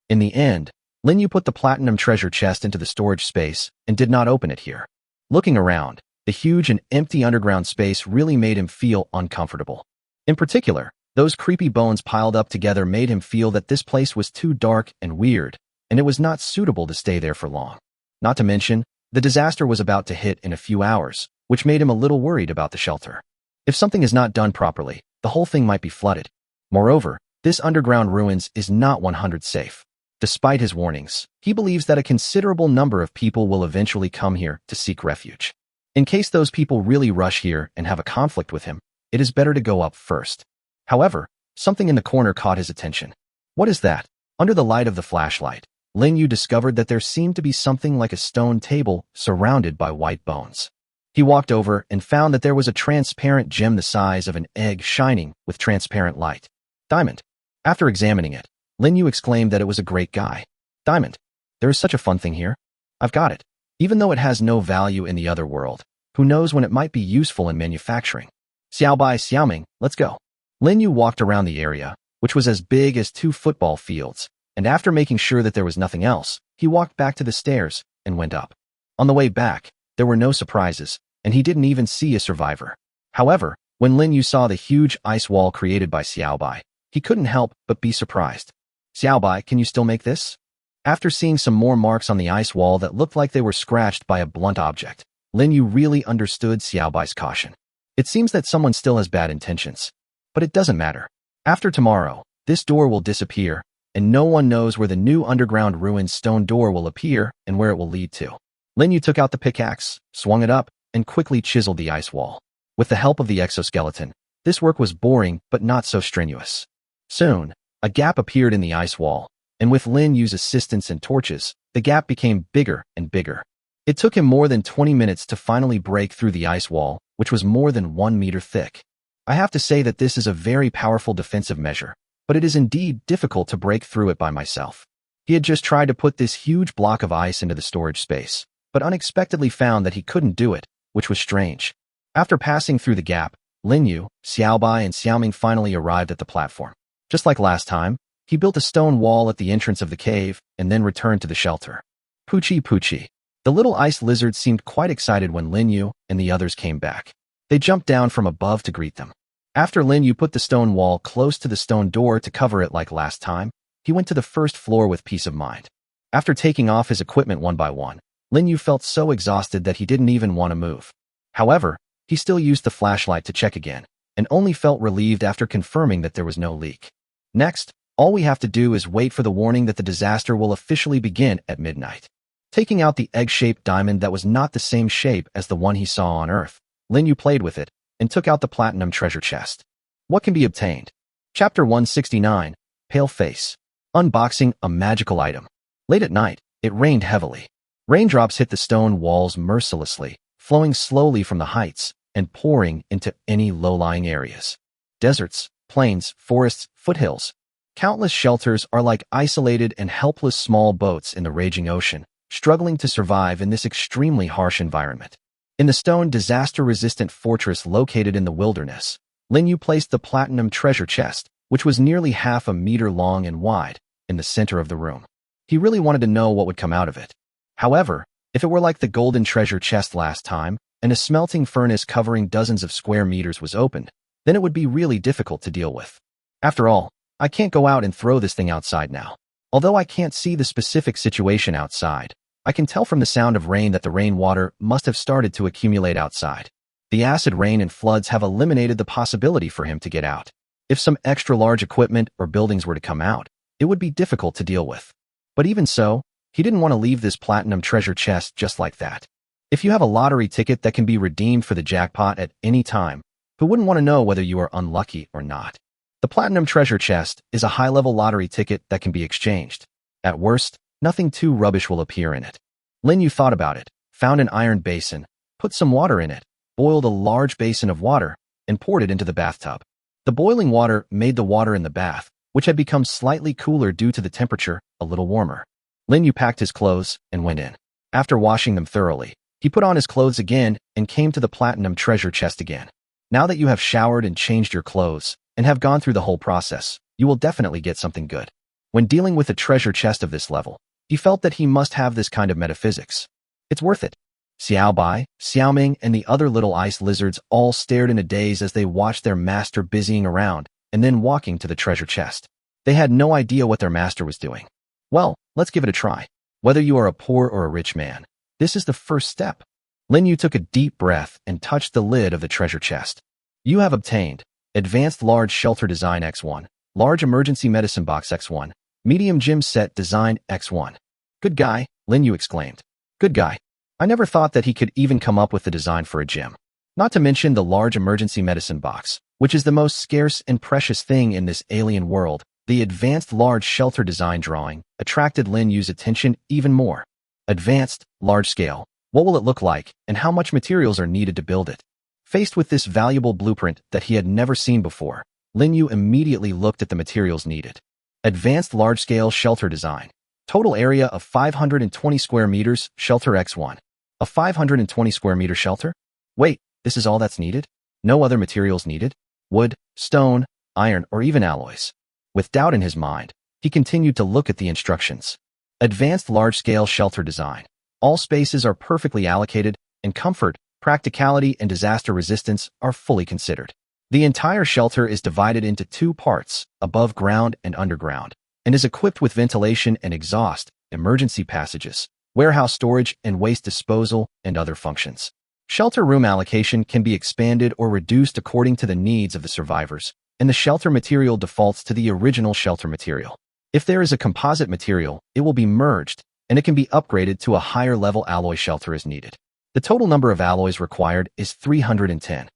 In the end, Lin Yu put the platinum treasure chest into the storage space and did not open it here. Looking around, the huge and empty underground space really made him feel uncomfortable. In particular, those creepy bones piled up together made him feel that this place was too dark and weird, and it was not suitable to stay there for long. Not to mention, the disaster was about to hit in a few hours, which made him a little worried about the shelter. If something is not done properly, the whole thing might be flooded. Moreover, this underground ruins is not 100% safe. Despite his warnings, he believes that a considerable number of people will eventually come here to seek refuge. In case those people really rush here and have a conflict with him, it is better to go up first. However, something in the corner caught his attention. What is that? Under the light of the flashlight, Lin Yu discovered that there seemed to be something like a stone table surrounded by white bones. He walked over and found that there was a transparent gem the size of an egg shining with transparent light. Diamond. After examining it, Lin Yu exclaimed that it was a great guy. Diamond. There is such a fun thing here. I've got it. Even though it has no value in the other world, who knows when it might be useful in manufacturing. Xiaobai Xiaoming, let's go. Lin Yu walked around the area, which was as big as 2 football fields, and after making sure that there was nothing else, he walked back to the stairs and went up. On the way back, there were no surprises, and he didn't even see a survivor. However, when Lin Yu saw the huge ice wall created by Xiaobai, he couldn't help but be surprised. Xiaobai, can you still make this? After seeing some more marks on the ice wall that looked like they were scratched by a blunt object, Lin Yu really understood Xiaobai's caution. It seems that someone still has bad intentions. But it doesn't matter. After tomorrow, this door will disappear, and no one knows where the new underground ruins stone door will appear and where it will lead to. Lin Yu took out the pickaxe, swung it up, and quickly chiseled the ice wall. With the help of the exoskeleton, this work was boring but not so strenuous. Soon, a gap appeared in the ice wall, and with Lin Yu's assistance and torches, the gap became bigger and bigger. It took him more than 20 minutes to finally break through the ice wall, which was more than 1 meter thick. I have to say that this is a very powerful defensive measure, but it is indeed difficult to break through it by myself. He had just tried to put this huge block of ice into the storage space, but unexpectedly found that he couldn't do it, which was strange. After passing through the gap, Lin Yu, Xiaobai, and Xiaoming finally arrived at the platform. Just like last time, he built a stone wall at the entrance of the cave and then returned to the shelter. Poochie Poochie. The little ice lizard seemed quite excited when Lin Yu and the others came back. They jumped down from above to greet them. After Lin Yu put the stone wall close to the stone door to cover it like last time, he went to the first floor with peace of mind. After taking off his equipment one by one, Lin Yu felt so exhausted that he didn't even want to move. However, he still used the flashlight to check again, and only felt relieved after confirming that there was no leak. Next, all we have to do is wait for the warning that the disaster will officially begin at midnight. Taking out the egg-shaped diamond that was not the same shape as the one he saw on Earth, Lin Yu played with it and took out the platinum treasure chest. What can be obtained? Chapter 169, Pale Face. Unboxing a magical item. Late at night, it rained heavily. Raindrops hit the stone walls mercilessly, flowing slowly from the heights and pouring into any low-lying areas. Deserts, plains, forests, foothills. Countless shelters are like isolated and helpless small boats in the raging ocean, struggling to survive in this extremely harsh environment. In the stone disaster-resistant fortress located in the wilderness, Lin Yu placed the platinum treasure chest, which was nearly half a meter long and wide, in the center of the room. He really wanted to know what would come out of it. However, if it were like the golden treasure chest last time, and a smelting furnace covering dozens of square meters was opened, then it would be really difficult to deal with. After all, I can't go out and throw this thing outside now. Although I can't see the specific situation outside, I can tell from the sound of rain that the rainwater must have started to accumulate outside. The acid rain and floods have eliminated the possibility for him to get out. If some extra large equipment or buildings were to come out, it would be difficult to deal with. But even so, he didn't want to leave this platinum treasure chest just like that. If you have a lottery ticket that can be redeemed for the jackpot at any time, who wouldn't want to know whether you are unlucky or not? The platinum treasure chest is a high-level lottery ticket that can be exchanged. At worst, nothing too rubbish will appear in it. Lin Yu thought about it, found an iron basin, put some water in it, boiled a large basin of water, and poured it into the bathtub. The boiling water made the water in the bath, which had become slightly cooler due to the temperature, a little warmer. Lin Yu packed his clothes and went in. After washing them thoroughly, he put on his clothes again and came to the platinum treasure chest again. Now that you have showered and changed your clothes, and have gone through the whole process, you will definitely get something good. When dealing with a treasure chest of this level, he felt that he must have this kind of metaphysics. It's worth it. Xiao Bai, Xiao Ming, and the other little ice lizards all stared in a daze as they watched their master busying around and then walking to the treasure chest. They had no idea what their master was doing. Well, let's give it a try. Whether you are a poor or a rich man, this is the first step. Lin Yu took a deep breath and touched the lid of the treasure chest. You have obtained Advanced Large Shelter Design X1, Large Emergency Medicine Box X1, Medium Gym Set Design X1. Good guy, Lin Yu exclaimed. Good guy. I never thought that he could even come up with the design for a gym. Not to mention the large emergency medicine box, which is the most scarce and precious thing in this alien world. The Advanced Large Shelter Design drawing attracted Lin Yu's attention even more. Advanced, large scale. What will it look like, and how much materials are needed to build it? Faced with this valuable blueprint that he had never seen before, Lin Yu immediately looked at the materials needed. Advanced Large-Scale Shelter Design. Total area of 520 square meters, Shelter X1. A 520 square meter shelter? Wait, this is all that's needed? No other materials needed? Wood, stone, iron, or even alloys? With doubt in his mind, he continued to look at the instructions. Advanced Large-Scale Shelter Design. All spaces are perfectly allocated, and comfort, practicality, and disaster resistance are fully considered. The entire shelter is divided into two parts, above ground and underground, and is equipped with ventilation and exhaust, emergency passages, warehouse storage and waste disposal, and other functions. Shelter room allocation can be expanded or reduced according to the needs of the survivors, and the shelter material defaults to the original shelter material. If there is a composite material, it will be merged, and it can be upgraded to a higher level alloy shelter as needed. The total number of alloys required is 310.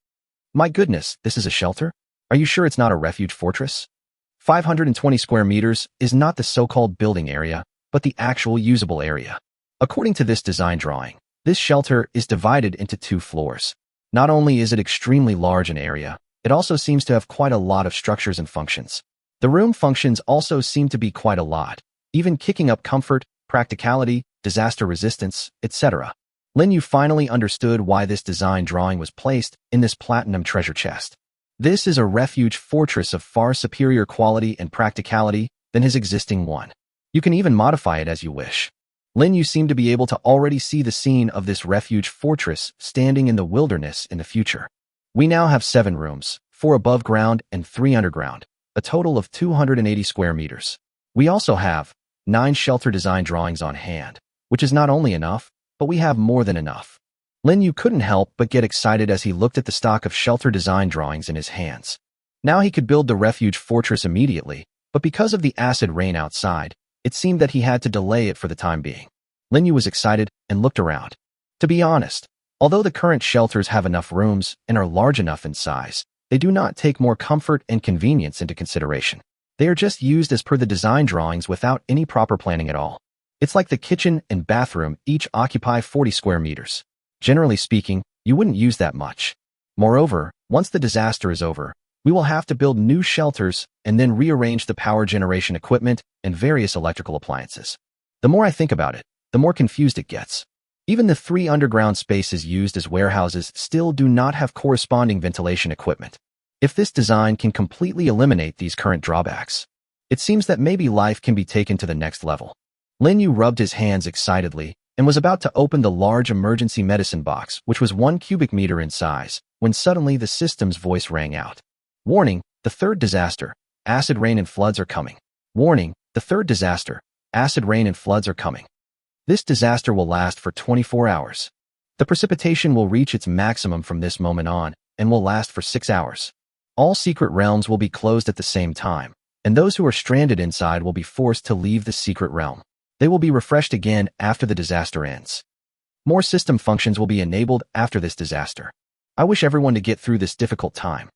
My goodness, this is a shelter? Are you sure it's not a refuge fortress? 520 square meters is not the so-called building area, but the actual usable area. According to this design drawing, this shelter is divided into two floors. Not only is it extremely large in area, it also seems to have quite a lot of structures and functions. The room functions also seem to be quite a lot, even kicking up comfort, practicality, disaster resistance, etc. Lin Yu finally understood why this design drawing was placed in this platinum treasure chest. This is a refuge fortress of far superior quality and practicality than his existing one. You can even modify it as you wish. Lin Yu seemed to be able to already see the scene of this refuge fortress standing in the wilderness in the future. We now have 7 rooms, 4 above ground and 3 underground, a total of 280 square meters. We also have 9 shelter design drawings on hand, which is not only enough, but we have more than enough. Lin Yu couldn't help but get excited as he looked at the stock of shelter design drawings in his hands. Now he could build the refuge fortress immediately, but because of the acid rain outside, it seemed that he had to delay it for the time being. Linyu was excited and looked around. To be honest, although the current shelters have enough rooms and are large enough in size, they do not take more comfort and convenience into consideration. They are just used as per the design drawings without any proper planning at all. It's like the kitchen and bathroom each occupy 40 square meters. Generally speaking, you wouldn't use that much. Moreover, once the disaster is over, we will have to build new shelters and then rearrange the power generation equipment and various electrical appliances. The more I think about it, the more confused it gets. Even the 3 underground spaces used as warehouses still do not have corresponding ventilation equipment. If this design can completely eliminate these current drawbacks, it seems that maybe life can be taken to the next level. Linyu rubbed his hands excitedly and was about to open the large emergency medicine box, which was 1 cubic meter in size, when suddenly the system's voice rang out. Warning, the third disaster. Acid rain and floods are coming. Warning, the third disaster. Acid rain and floods are coming. This disaster will last for 24 hours. The precipitation will reach its maximum from this moment on and will last for 6 hours. All secret realms will be closed at the same time, and those who are stranded inside will be forced to leave the secret realm. They will be refreshed again after the disaster ends. More system functions will be enabled after this disaster. I wish everyone to get through this difficult time.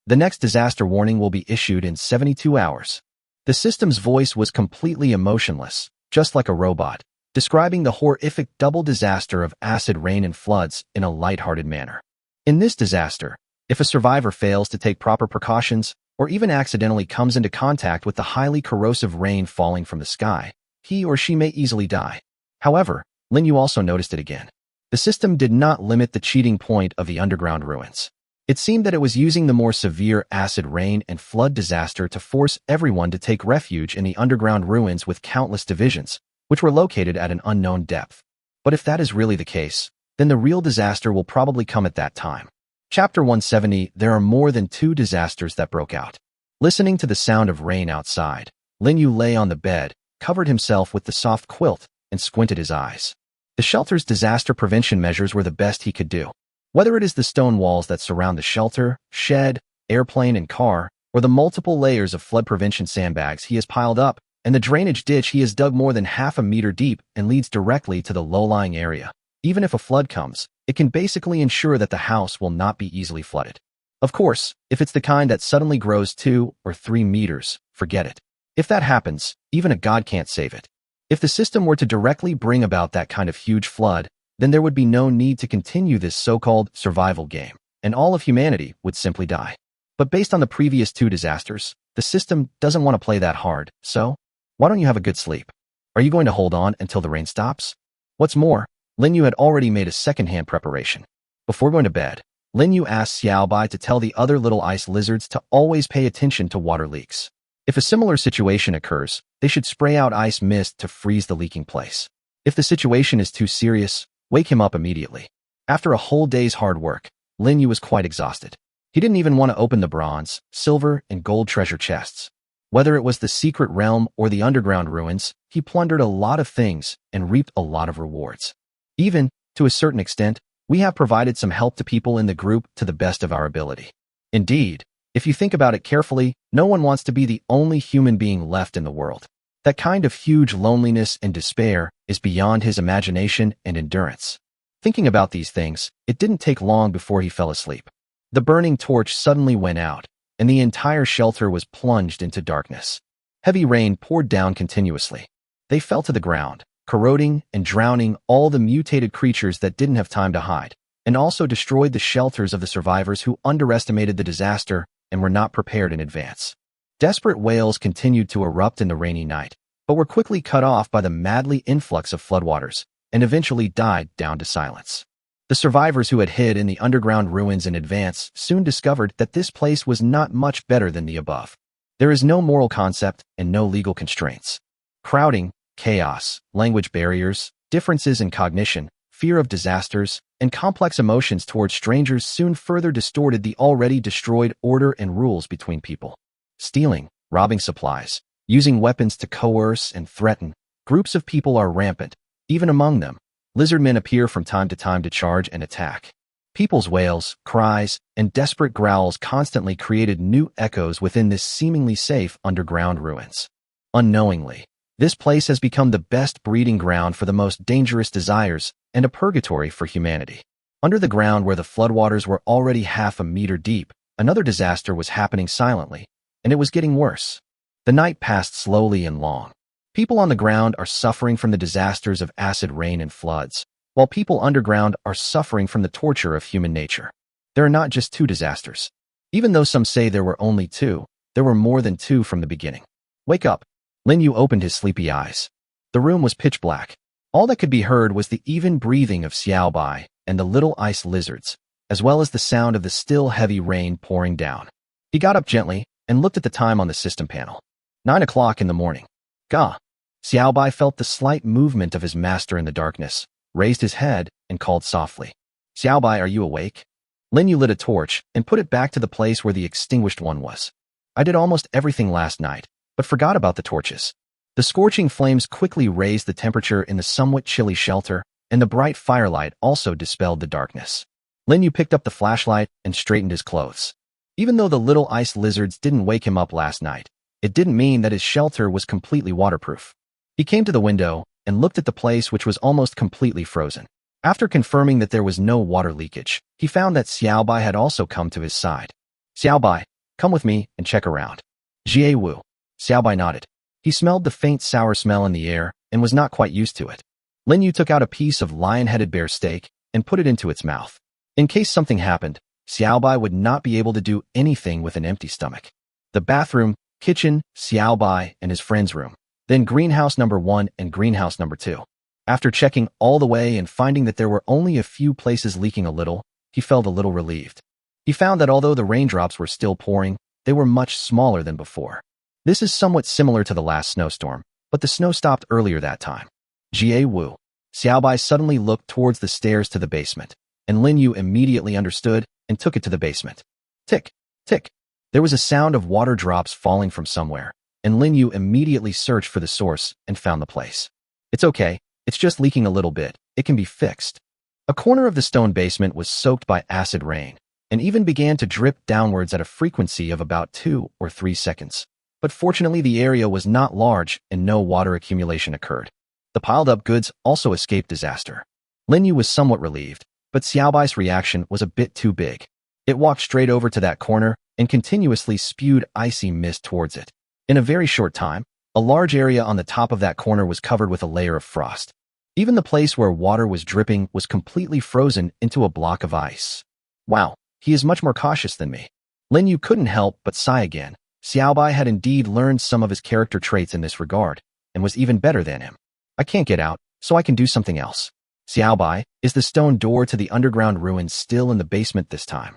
The next disaster warning will be issued in 72 hours. The system's voice was completely emotionless, just like a robot, describing the horrific double disaster of acid rain and floods in a lighthearted manner. In this disaster, if a survivor fails to take proper precautions or even accidentally comes into contact with the highly corrosive rain falling from the sky, he or she may easily die. However, Linyu also noticed it again. The system did not limit the cheating point of the underground ruins. It seemed that it was using the more severe acid rain and flood disaster to force everyone to take refuge in the underground ruins with countless divisions, which were located at an unknown depth. But if that is really the case, then the real disaster will probably come at that time. Chapter 170. There are more than 2 disasters that broke out. Listening to the sound of rain outside, Linyu lay on the bed, covered himself with the soft quilt, and squinted his eyes. The shelter's disaster prevention measures were the best he could do. Whether it is the stone walls that surround the shelter, shed, airplane, and car, or the multiple layers of flood prevention sandbags he has piled up, and the drainage ditch he has dug more than half a meter deep and leads directly to the low-lying area. Even if a flood comes, it can basically ensure that the house will not be easily flooded. Of course, if it's the kind that suddenly grows 2 or 3 meters, forget it. If that happens, even a god can't save it. If the system were to directly bring about that kind of huge flood, then there would be no need to continue this so-called survival game, and all of humanity would simply die. But based on the previous 2 disasters, the system doesn't want to play that hard, so why don't you have a good sleep? Are you going to hold on until the rain stops? What's more, Linyu had already made a second-hand preparation. Before going to bed, Linyu asked Xiaobai to tell the other little ice lizards to always pay attention to water leaks. If a similar situation occurs, they should spray out ice mist to freeze the leaking place. If the situation is too serious, wake him up immediately. After a whole day's hard work, Linyu was quite exhausted. He didn't even want to open the bronze, silver, and gold treasure chests. Whether it was the secret realm or the underground ruins, he plundered a lot of things and reaped a lot of rewards. Even, to a certain extent, we have provided some help to people in the group to the best of our ability. Indeed, if you think about it carefully, no one wants to be the only human being left in the world. That kind of huge loneliness and despair is beyond his imagination and endurance. Thinking about these things, it didn't take long before he fell asleep. The burning torch suddenly went out, and the entire shelter was plunged into darkness. Heavy rain poured down continuously. They fell to the ground, corroding and drowning all the mutated creatures that didn't have time to hide, and also destroyed the shelters of the survivors who underestimated the disaster and were not prepared in advance. Desperate wails continued to erupt in the rainy night, but were quickly cut off by the madly influx of floodwaters, and eventually died down to silence. The survivors who had hid in the underground ruins in advance soon discovered that this place was not much better than the above. There is no moral concept and no legal constraints. Crowding, chaos, language barriers, differences in cognition, fear of disasters, and complex emotions towards strangers soon further distorted the already destroyed order and rules between people. Stealing, robbing supplies, using weapons to coerce and threaten, groups of people are rampant. Even among them, lizard men appear from time to charge and attack. People's wails, cries, and desperate growls constantly created new echoes within this seemingly safe underground ruins. Unknowingly, This place has become the best breeding ground for the most dangerous desires and a purgatory for humanity. Under the ground where the floodwaters were already half a meter deep, another disaster was happening silently, and it was getting worse. The night passed slowly and long. People on the ground are suffering from the disasters of acid rain and floods, while people underground are suffering from the torture of human nature. There are not just two disasters. Even though some say there were only two, there were more than two from the beginning. Wake up. Lin Yu opened his sleepy eyes. The room was pitch black. All that could be heard was the even breathing of Xiao Bai and the little ice lizards, as well as the sound of the still heavy rain pouring down. He got up gently and looked at the time on the system panel. 9 o'clock in the morning. Gah! Xiao Bai felt the slight movement of his master in the darkness, raised his head, and called softly. Xiao Bai, are you awake? Lin Yu lit a torch and put it back to the place where the extinguished one was. I did almost everything last night, but forgot about the torches. The scorching flames quickly raised the temperature in the somewhat chilly shelter, and the bright firelight also dispelled the darkness. Lin Yu picked up the flashlight and straightened his clothes. Even though the little ice lizards didn't wake him up last night, it didn't mean that his shelter was completely waterproof. He came to the window and looked at the place, which was almost completely frozen. After confirming that there was no water leakage, he found that Xiao Bai had also come to his side. Xiao Bai, come with me and check around. Jie Wu. Xiao Bai nodded. He smelled the faint sour smell in the air and was not quite used to it. Lin Yu took out a piece of lion-headed bear steak and put it into its mouth. In case something happened, Xiao Bai would not be able to do anything with an empty stomach. The bathroom, kitchen, Xiao Bai and his friend's room, then greenhouse number 1 and greenhouse number 2. After checking all the way and finding that there were only a few places leaking a little, he felt a little relieved. He found that although the raindrops were still pouring, they were much smaller than before. This is somewhat similar to the last snowstorm, but the snow stopped earlier that time. Jie Wu. Xiao Bai suddenly looked towards the stairs to the basement, and Lin Yu immediately understood and took it to the basement. Tick, tick. There was a sound of water drops falling from somewhere, and Lin Yu immediately searched for the source and found the place. It's okay, it's just leaking a little bit, it can be fixed. A corner of the stone basement was soaked by acid rain, and even began to drip downwards at a frequency of about 2 or 3 seconds. But fortunately the area was not large and no water accumulation occurred. The piled-up goods also escaped disaster. Lin Yu was somewhat relieved, but Xiao Bai's reaction was a bit too big. It walked straight over to that corner and continuously spewed icy mist towards it. In a very short time, a large area on the top of that corner was covered with a layer of frost. Even the place where water was dripping was completely frozen into a block of ice. Wow, he is much more cautious than me. Lin Yu couldn't help but sigh again. Xiao Bai had indeed learned some of his character traits in this regard, and was even better than him. I can't get out, so I can do something else. Xiao Bai, is the stone door to the underground ruins still in the basement this time?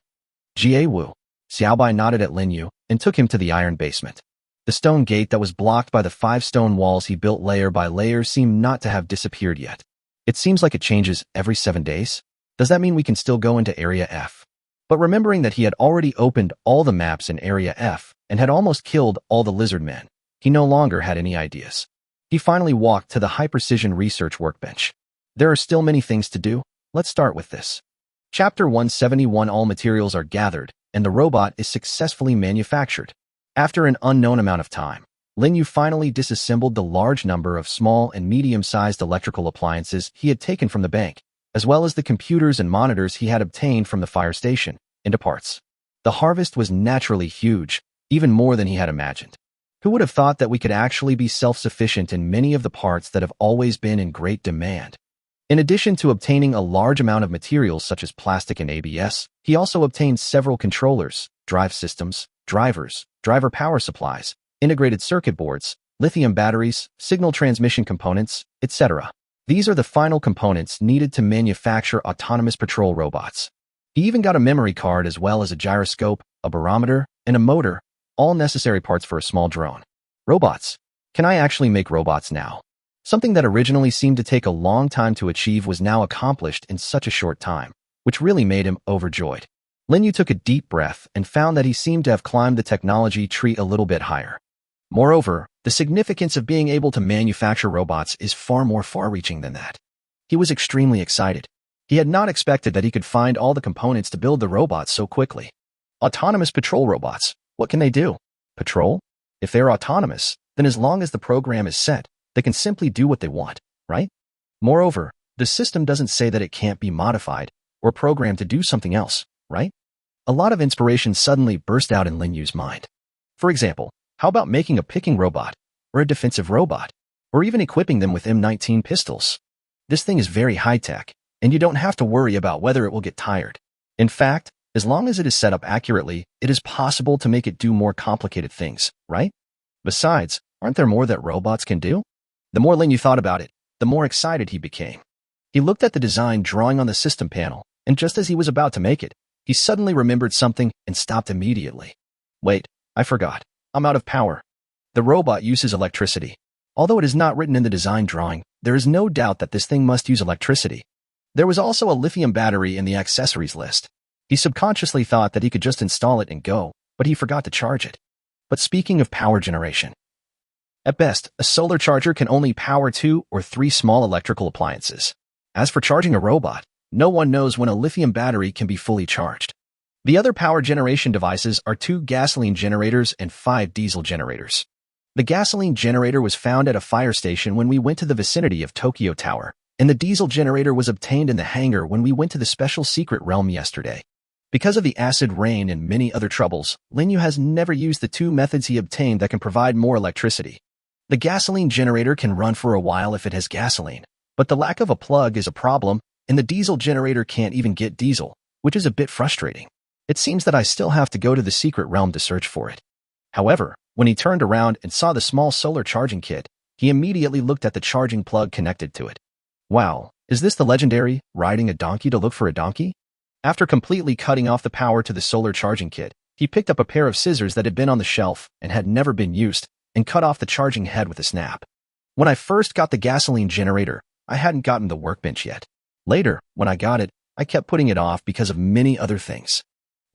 Jie Wu. Xiao Bai nodded at Lin Yu and took him to the iron basement. The stone gate that was blocked by the 5 stone walls he built layer by layer seemed not to have disappeared yet. It seems like it changes every 7 days. Does that mean we can still go into Area F? But remembering that he had already opened all the maps in Area F and had almost killed all the lizard men, he no longer had any ideas. He finally walked to the high-precision research workbench. There are still many things to do. Let's start with this. Chapter 171. All materials are gathered, and the robot is successfully manufactured. After an unknown amount of time, Lin Yu finally disassembled the large number of small and medium-sized electrical appliances he had taken from the bank, as well as the computers and monitors he had obtained from the fire station, into parts. The harvest was naturally huge, even more than he had imagined. Who would have thought that we could actually be self-sufficient in many of the parts that have always been in great demand? In addition to obtaining a large amount of materials such as plastic and ABS, he also obtained several controllers, drive systems, drivers, driver power supplies, integrated circuit boards, lithium batteries, signal transmission components, etc. These are the final components needed to manufacture autonomous patrol robots. He even got a memory card as well as a gyroscope, a barometer, and a motor, all necessary parts for a small drone. Robots. Can I actually make robots now? Something that originally seemed to take a long time to achieve was now accomplished in such a short time, which really made him overjoyed. Lin Yu took a deep breath and found that he seemed to have climbed the technology tree a little bit higher. Moreover, the significance of being able to manufacture robots is far more far-reaching than that. He was extremely excited. He had not expected that he could find all the components to build the robots so quickly. Autonomous patrol robots. What can they do? Patrol? If they are autonomous, then as long as the program is set, They can simply do what they want, right? Moreover, the system doesn't say that it can't be modified or programmed to do something else, right? A lot of inspiration suddenly burst out in Lin Yu's mind. For example, how about making a picking robot, or a defensive robot, or even equipping them with M19 pistols? This thing is very high-tech, and you don't have to worry about whether it will get tired. In fact, as long as it is set up accurately, it is possible to make it do more complicated things, right? Besides, aren't there more that robots can do? The more Lin Yu thought about it, the more excited he became. He looked at the design drawing on the system panel, and just as he was about to make it, he suddenly remembered something and stopped immediately. Wait, I forgot. I'm out of power. The robot uses electricity. Although it is not written in the design drawing, there is no doubt that this thing must use electricity. There was also a lithium battery in the accessories list. He subconsciously thought that he could just install it and go, but he forgot to charge it. But speaking of power generation, at best, a solar charger can only power 2 or 3 small electrical appliances. As for charging a robot, no one knows when a lithium battery can be fully charged. The other power generation devices are 2 gasoline generators and 5 diesel generators. The gasoline generator was found at a fire station when we went to the vicinity of Tokyo Tower, and the diesel generator was obtained in the hangar when we went to the special secret realm yesterday. Because of the acid rain and many other troubles, Lin Yu has never used the 2 methods he obtained that can provide more electricity. The gasoline generator can run for a while if it has gasoline, but the lack of a plug is a problem, and the diesel generator can't even get diesel, which is a bit frustrating. It seems that I still have to go to the secret realm to search for it. However, when he turned around and saw the small solar charging kit, he immediately looked at the charging plug connected to it. Wow, is this the legendary riding a donkey to look for a donkey? After completely cutting off the power to the solar charging kit, he picked up a pair of scissors that had been on the shelf and had never been used and cut off the charging head with a snap. When I first got the gasoline generator, I hadn't gotten the workbench yet. Later, when I got it, I kept putting it off because of many other things.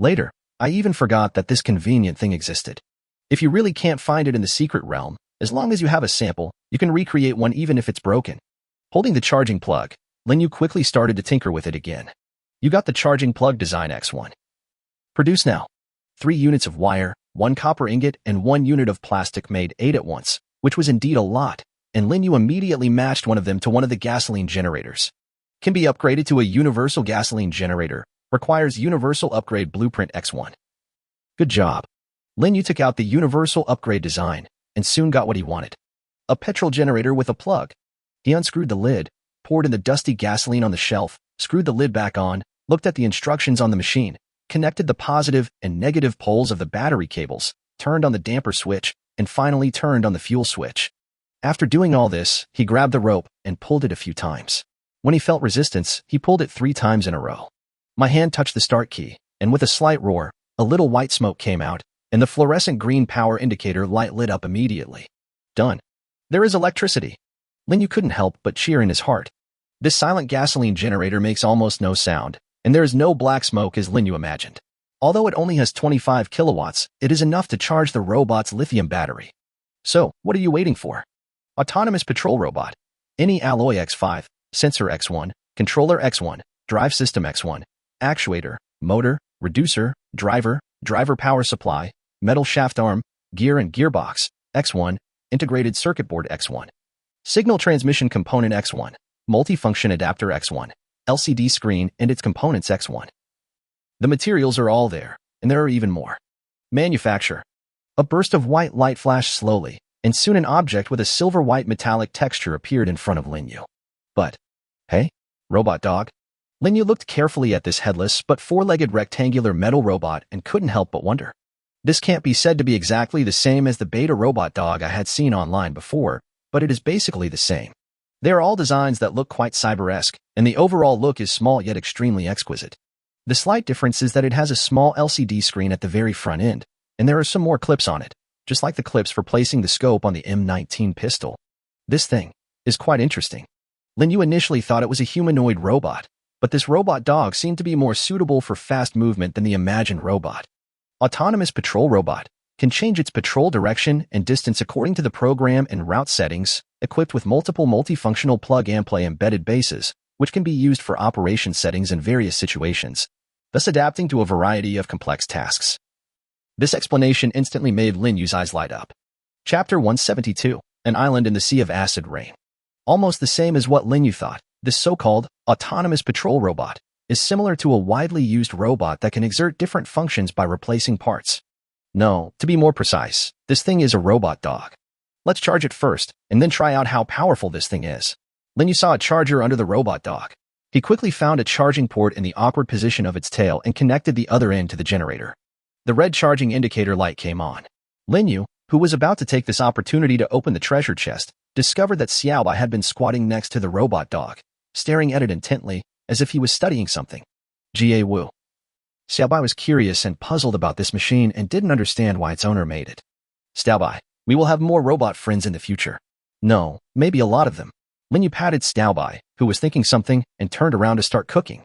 Later, I even forgot that this convenient thing existed. If you really can't find it in the secret realm, as long as you have a sample, you can recreate one even if it's broken. Holding the charging plug, Lin Yu quickly started to tinker with it again. You got the charging plug design X1. Produce now. 3 units of wire, 1 copper ingot, and 1 unit of plastic made 8 at once, which was indeed a lot, and Lin Yu immediately matched one of them to one of the gasoline generators. Can be upgraded to a universal gasoline generator, requires universal upgrade blueprint X1. Good job. Lin Yu took out the universal upgrade design, and soon got what he wanted. A petrol generator with a plug. He unscrewed the lid, poured in the dusty gasoline on the shelf, screwed the lid back on, looked at the instructions on the machine, connected the positive and negative poles of the battery cables, turned on the damper switch, and finally turned on the fuel switch. After doing all this, he grabbed the rope and pulled it a few times. When he felt resistance, he pulled it 3 times in a row. My hand touched the start key, and with a slight roar, a little white smoke came out, and the fluorescent green power indicator light lit up immediately. Done. There is electricity. Lin Yu couldn't help but cheer in his heart. This silent gasoline generator makes almost no sound, and there is no black smoke as Lin Yu imagined. Although it only has 25 kilowatts, it is enough to charge the robot's lithium battery. So, what are you waiting for? Autonomous patrol robot. Any alloy X5, sensor X1, controller X1, drive system X1, actuator, motor, reducer, driver power supply, metal shaft arm, gear and gearbox, X1, integrated circuit board X1. Signal transmission component X1, multifunction adapter X1, LCD screen and its components X1. The materials are all there, and there are even more. Manufacture. A burst of white light flashed slowly, and soon an object with a silver-white metallic texture appeared in front of Lin Yu. But, hey, robot dog. Lin Yu looked carefully at this headless but 4-legged rectangular metal robot and couldn't help but wonder. This can't be said to be exactly the same as the beta robot dog I had seen online before, but it is basically the same. They are all designs that look quite cyber-esque, and the overall look is small yet extremely exquisite. The slight difference is that it has a small LCD screen at the very front end, and there are some more clips on it, just like the clips for placing the scope on the M19 pistol. This thing is quite interesting. Lin Yu initially thought it was a humanoid robot, but this robot dog seemed to be more suitable for fast movement than the imagined robot. Autonomous patrol robot can change its patrol direction and distance according to the program and route settings, equipped with multiple multifunctional plug-and-play embedded bases, which can be used for operation settings in various situations, thus adapting to a variety of complex tasks. This explanation instantly made Lin Yu's eyes light up. Chapter 172. an island in the sea of acid rain. Almost the same as what Linyu thought, this so-called autonomous patrol robot is similar to a widely used robot that can exert different functions by replacing parts. No, to be more precise, this thing is a robot dog. Let's charge it first, and then try out how powerful this thing is. Linyu saw a charger under the robot dog. He quickly found a charging port in the awkward position of its tail and connected the other end to the generator. The red charging indicator light came on. Linyu, who was about to take this opportunity to open the treasure chest, discovered that Xiaobai had been squatting next to the robot dog, staring at it intently, as if he was studying something. Ga Wu. Xiaobai was curious and puzzled about this machine and didn't understand why its owner made it. Xiaobai, we will have more robot friends in the future. No, maybe a lot of them. Linyu patted Xiaobai, who was thinking something, and turned around to start cooking.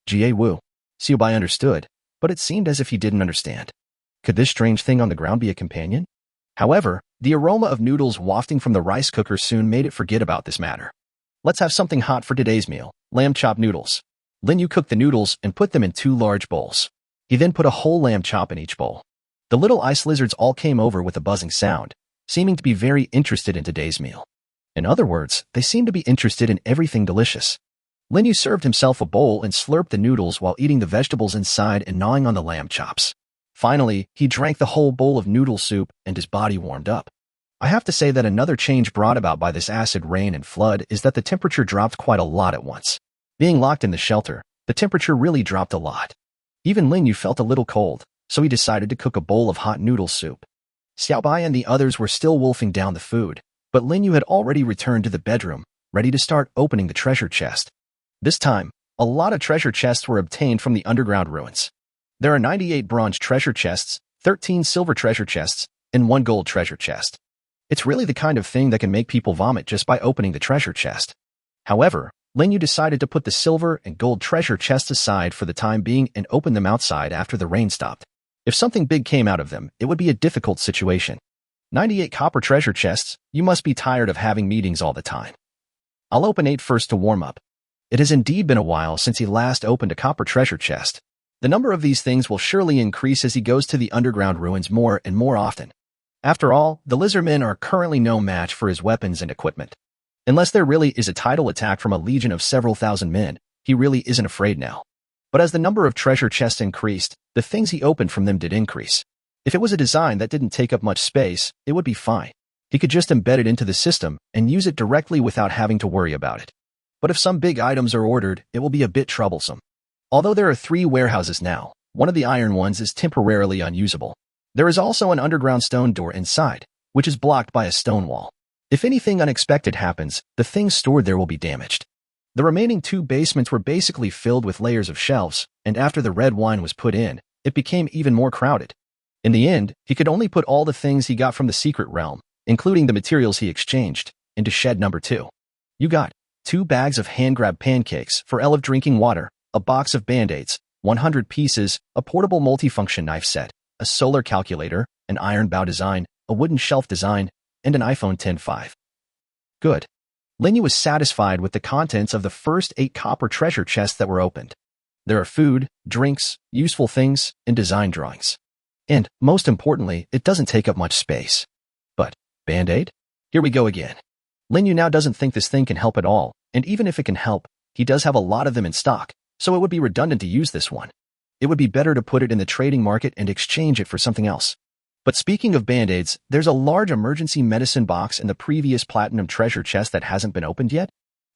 Ga Wu. Xiaobai understood, but it seemed as if he didn't understand. Could this strange thing on the ground be a companion? However, the aroma of noodles wafting from the rice cooker soon made it forget about this matter. Let's have something hot for today's meal, lamb chop noodles. Linyu cooked the noodles and put them in 2 large bowls. He then put a whole lamb chop in each bowl. The little ice lizards all came over with a buzzing sound, seeming to be very interested in today's meal. In other words, they seemed to be interested in everything delicious. Linyu served himself a bowl and slurped the noodles while eating the vegetables inside and gnawing on the lamb chops. Finally, he drank the whole bowl of noodle soup and his body warmed up. I have to say that another change brought about by this acid rain and flood is that the temperature dropped quite a lot at once. Being locked in the shelter, the temperature really dropped a lot. Even Linyu felt a little cold, so he decided to cook a bowl of hot noodle soup. Xiaobai and the others were still wolfing down the food, but Linyu had already returned to the bedroom, ready to start opening the treasure chest. This time, a lot of treasure chests were obtained from the underground ruins. There are 98 bronze treasure chests, 13 silver treasure chests, and 1 gold treasure chest. It's really the kind of thing that can make people vomit just by opening the treasure chest. However, Linyu decided to put the silver and gold treasure chests aside for the time being and open them outside after the rain stopped. If something big came out of them, it would be a difficult situation. 98 copper treasure chests, you must be tired of having meetings all the time. I'll open 8 first to warm up. It has indeed been a while since he last opened a copper treasure chest. The number of these things will surely increase as he goes to the underground ruins more and more often. After all, the lizardmen are currently no match for his weapons and equipment. Unless there really is a tidal attack from a legion of several thousand men, he really isn't afraid now. But as the number of treasure chests increased, the things he opened from them did increase. If it was a design that didn't take up much space, it would be fine. He could just embed it into the system and use it directly without having to worry about it. But if some big items are ordered, it will be a bit troublesome. Although there are 3 warehouses now, one of the iron ones is temporarily unusable. There is also an underground stone door inside, which is blocked by a stone wall. If anything unexpected happens, the things stored there will be damaged. The remaining 2 basements were basically filled with layers of shelves, and after the red wine was put in, it became even more crowded. In the end, he could only put all the things he got from the secret realm, including the materials he exchanged, into shed number 2. You got 2 bags of hand-grab pancakes for L of drinking water, a box of band-aids, 100 pieces, a portable multifunction knife set, a solar calculator, an iron bow design, a wooden shelf design, and an iPhone X5. Good. Linyu was satisfied with the contents of the first 8 copper treasure chests that were opened. There are food, drinks, useful things, and design drawings. And, most importantly, it doesn't take up much space. But, Band-Aid? Here we go again. Linyu now doesn't think this thing can help at all, and even if it can help, he does have a lot of them in stock, so it would be redundant to use this one. It would be better to put it in the trading market and exchange it for something else. But speaking of Band-Aids, there's a large emergency medicine box in the previous platinum treasure chest that hasn't been opened yet.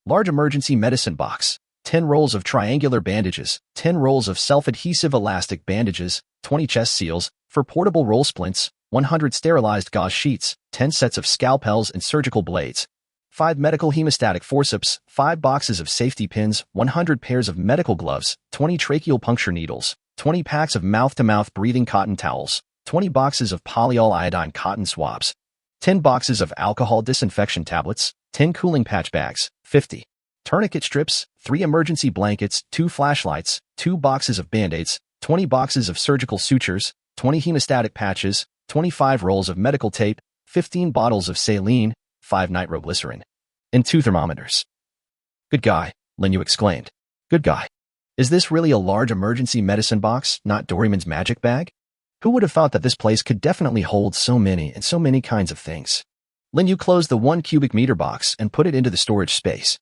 Large emergency medicine box. 10 rolls of triangular bandages, 10 rolls of self-adhesive elastic bandages, 20 chest seals, for portable roll splints, 100 sterilized gauze sheets, 10 sets of scalpels and surgical blades, 5 medical hemostatic forceps, 5 boxes of safety pins, 100 pairs of medical gloves, 20 tracheal puncture needles, 20 packs of mouth-to-mouth breathing cotton towels, 20 boxes of polyol iodine cotton swabs, 10 boxes of alcohol disinfection tablets, 10 cooling patch bags, 50 tourniquet strips, 3 emergency blankets, 2 flashlights, 2 boxes of band-aids, 20 boxes of surgical sutures, 20 hemostatic patches, 25 rolls of medical tape, 15 bottles of saline, 5 nitroglycerin, and 2 thermometers. Good guy, Linyu exclaimed. Good guy. Is this really a large emergency medicine box, not Doraemon's magic bag? Who would have thought that this place could definitely hold so many and so many kinds of things? Lin Yu closed the 1 cubic meter box and put it into the storage space.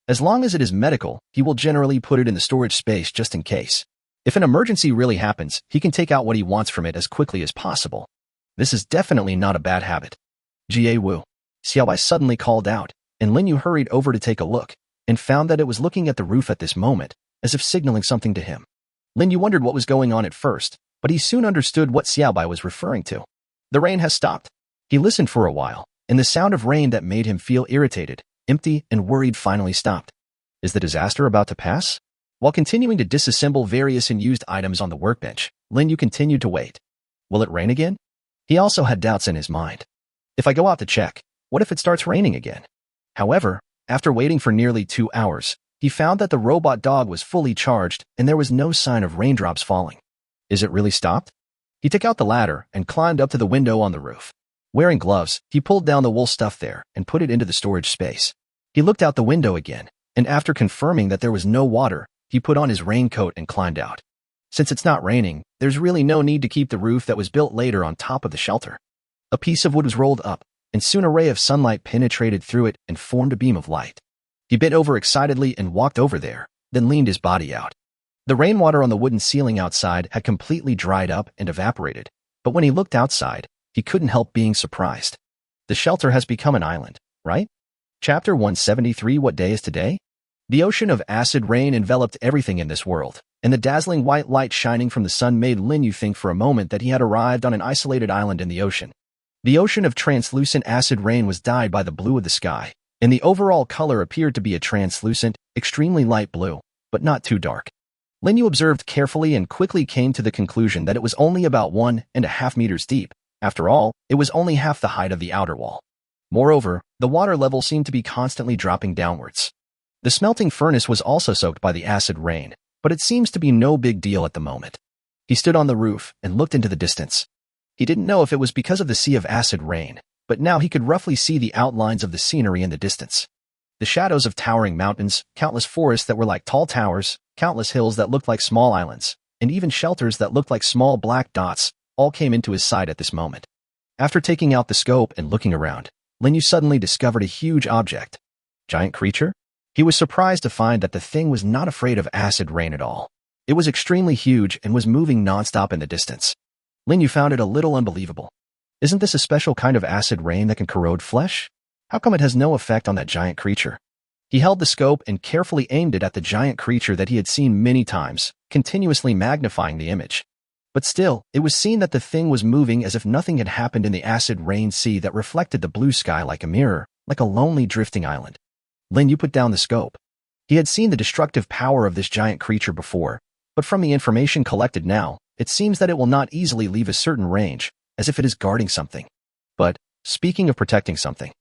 As long as it is medical, he will generally put it in the storage space just in case. If an emergency really happens, he can take out what he wants from it as quickly as possible. This is definitely not a bad habit. Jie Wu. Xiaobai suddenly called out, and Lin Yu hurried over to take a look, and found that it was looking at the roof at this moment, as if signaling something to him. Lin Yu wondered what was going on at first, but he soon understood what Xiaobai was referring to. The rain has stopped. He listened for a while, and the sound of rain that made him feel irritated, empty, and worried finally stopped. Is the disaster about to pass? While continuing to disassemble various unused items on the workbench, Lin Yu continued to wait. Will it rain again? He also had doubts in his mind. If I go out to check, what if it starts raining again? However, after waiting for nearly 2 hours, he found that the robot dog was fully charged and there was no sign of raindrops falling. Is it really stopped? He took out the ladder and climbed up to the window on the roof. Wearing gloves, he pulled down the wool stuff there and put it into the storage space. He looked out the window again, and after confirming that there was no water, he put on his raincoat and climbed out. Since it's not raining, there's really no need to keep the roof that was built later on top of the shelter. A piece of wood was rolled up, and soon a ray of sunlight penetrated through it and formed a beam of light. He bent over excitedly and walked over there, then leaned his body out. The rainwater on the wooden ceiling outside had completely dried up and evaporated, but when he looked outside, he couldn't help being surprised. The shelter has become an island, right? Chapter 173. What day is today? The ocean of acid rain enveloped everything in this world, and the dazzling white light shining from the sun made Lin Yu think for a moment that he had arrived on an isolated island in the ocean. The ocean of translucent acid rain was dyed by the blue of the sky, and the overall color appeared to be a translucent, extremely light blue, but not too dark. Lin Yu observed carefully and quickly came to the conclusion that it was only about 1.5 meters deep. After all, it was only half the height of the outer wall. Moreover, the water level seemed to be constantly dropping downwards. The smelting furnace was also soaked by the acid rain, but it seems to be no big deal at the moment. He stood on the roof and looked into the distance. He didn't know if it was because of the sea of acid rain, but now he could roughly see the outlines of the scenery in the distance. The shadows of towering mountains, countless forests that were like tall towers, countless hills that looked like small islands, and even shelters that looked like small black dots, all came into his sight at this moment. After taking out the scope and looking around, Lin Yu suddenly discovered a huge object. Giant creature? He was surprised to find that the thing was not afraid of acid rain at all. It was extremely huge and was moving nonstop in the distance. Lin Yu found it a little unbelievable. Isn't this a special kind of acid rain that can corrode flesh? How come it has no effect on that giant creature? He held the scope and carefully aimed it at the giant creature that he had seen many times, continuously magnifying the image. But still, it was seen that the thing was moving as if nothing had happened in the acid rain sea that reflected the blue sky like a mirror, like a lonely drifting island. Lin Yu put down the scope. He had seen the destructive power of this giant creature before, but from the information collected now, it seems that it will not easily leave a certain range, as if it is guarding something. But, speaking of protecting something,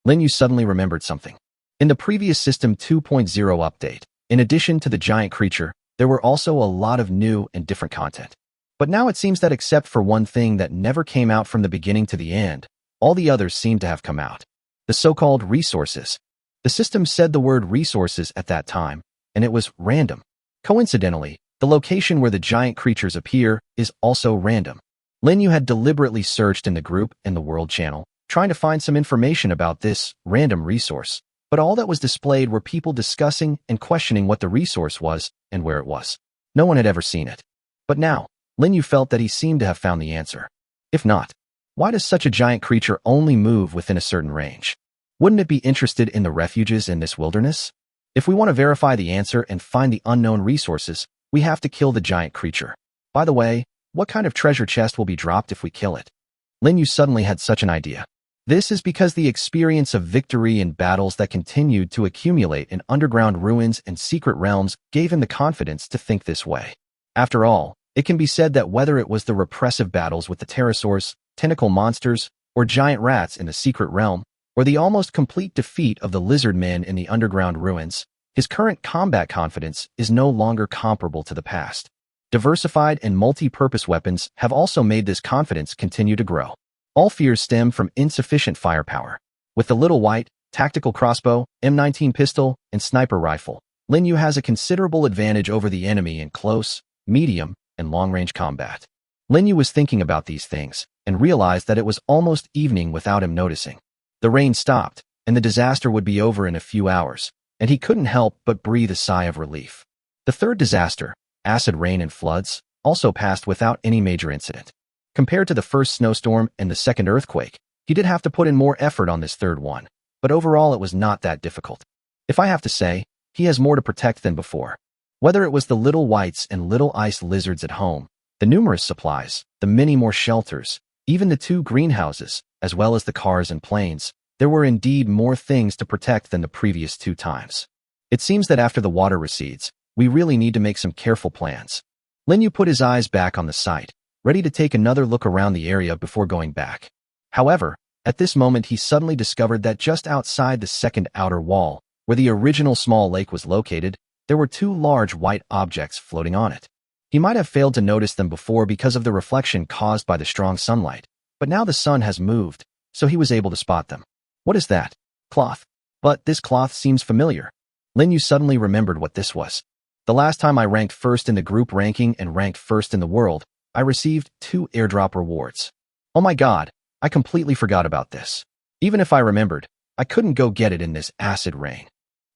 Lin Yu suddenly remembered something. In the previous System 2.0 update, in addition to the giant creature, there were also a lot of new and different content. But now it seems that except for one thing that never came out from the beginning to the end, all the others seem to have come out. The so-called resources. The system said the word resources at that time, and it was random. Coincidentally, the location where the giant creatures appear is also random. Lin Yu had deliberately searched in the group and the world channel, trying to find some information about this random resource, but all that was displayed were people discussing and questioning what the resource was and where it was. No one had ever seen it. But now, Lin Yu felt that he seemed to have found the answer. If not, why does such a giant creature only move within a certain range? Wouldn't it be interested in the refuges in this wilderness? If we want to verify the answer and find the unknown resources, we have to kill the giant creature. By the way, what kind of treasure chest will be dropped if we kill it? Lin Yu suddenly had such an idea. This is because the experience of victory in battles that continued to accumulate in underground ruins and secret realms gave him the confidence to think this way. After all, it can be said that whether it was the repressive battles with the pterosaurs, tentacle monsters, or giant rats in the secret realm, or the almost complete defeat of the lizard men in the underground ruins, his current combat confidence is no longer comparable to the past. Diversified and multi-purpose weapons have also made this confidence continue to grow. All fears stem from insufficient firepower. With the little white, tactical crossbow, M19 pistol, and sniper rifle, Lin Yu has a considerable advantage over the enemy in close, medium, and long-range combat. Lin Yu was thinking about these things, and realized that it was almost evening without him noticing. The The rain stopped, and the disaster would be over in a few hours, and he couldn't help but breathe a sigh of relief. The third disaster, acid rain and floods, also passed without any major incident. Compared to the first snowstorm and the second earthquake, he did have to put in more effort on this third one, but overall it was not that difficult. If I have to say, he has more to protect than before. Whether it was the little whites and little ice lizards at home, the numerous supplies, the many more shelters, even the 2 greenhouses, as well as the cars and planes, there were indeed more things to protect than the previous 2 times. It seems that after the water recedes, we really need to make some careful plans. Linyu put his eyes back on the site, ready to take another look around the area before going back. However, at this moment he suddenly discovered that just outside the second outer wall, where the original small lake was located, there were 2 large white objects floating on it. He might have failed to notice them before because of the reflection caused by the strong sunlight, but now the sun has moved, so he was able to spot them. What is that? Cloth. But this cloth seems familiar. Linyu suddenly remembered what this was. The last time I ranked first in the group ranking and ranked first in the world, I received 2 airdrop rewards. Oh my god, I completely forgot about this. Even if I remembered, I couldn't go get it in this acid rain.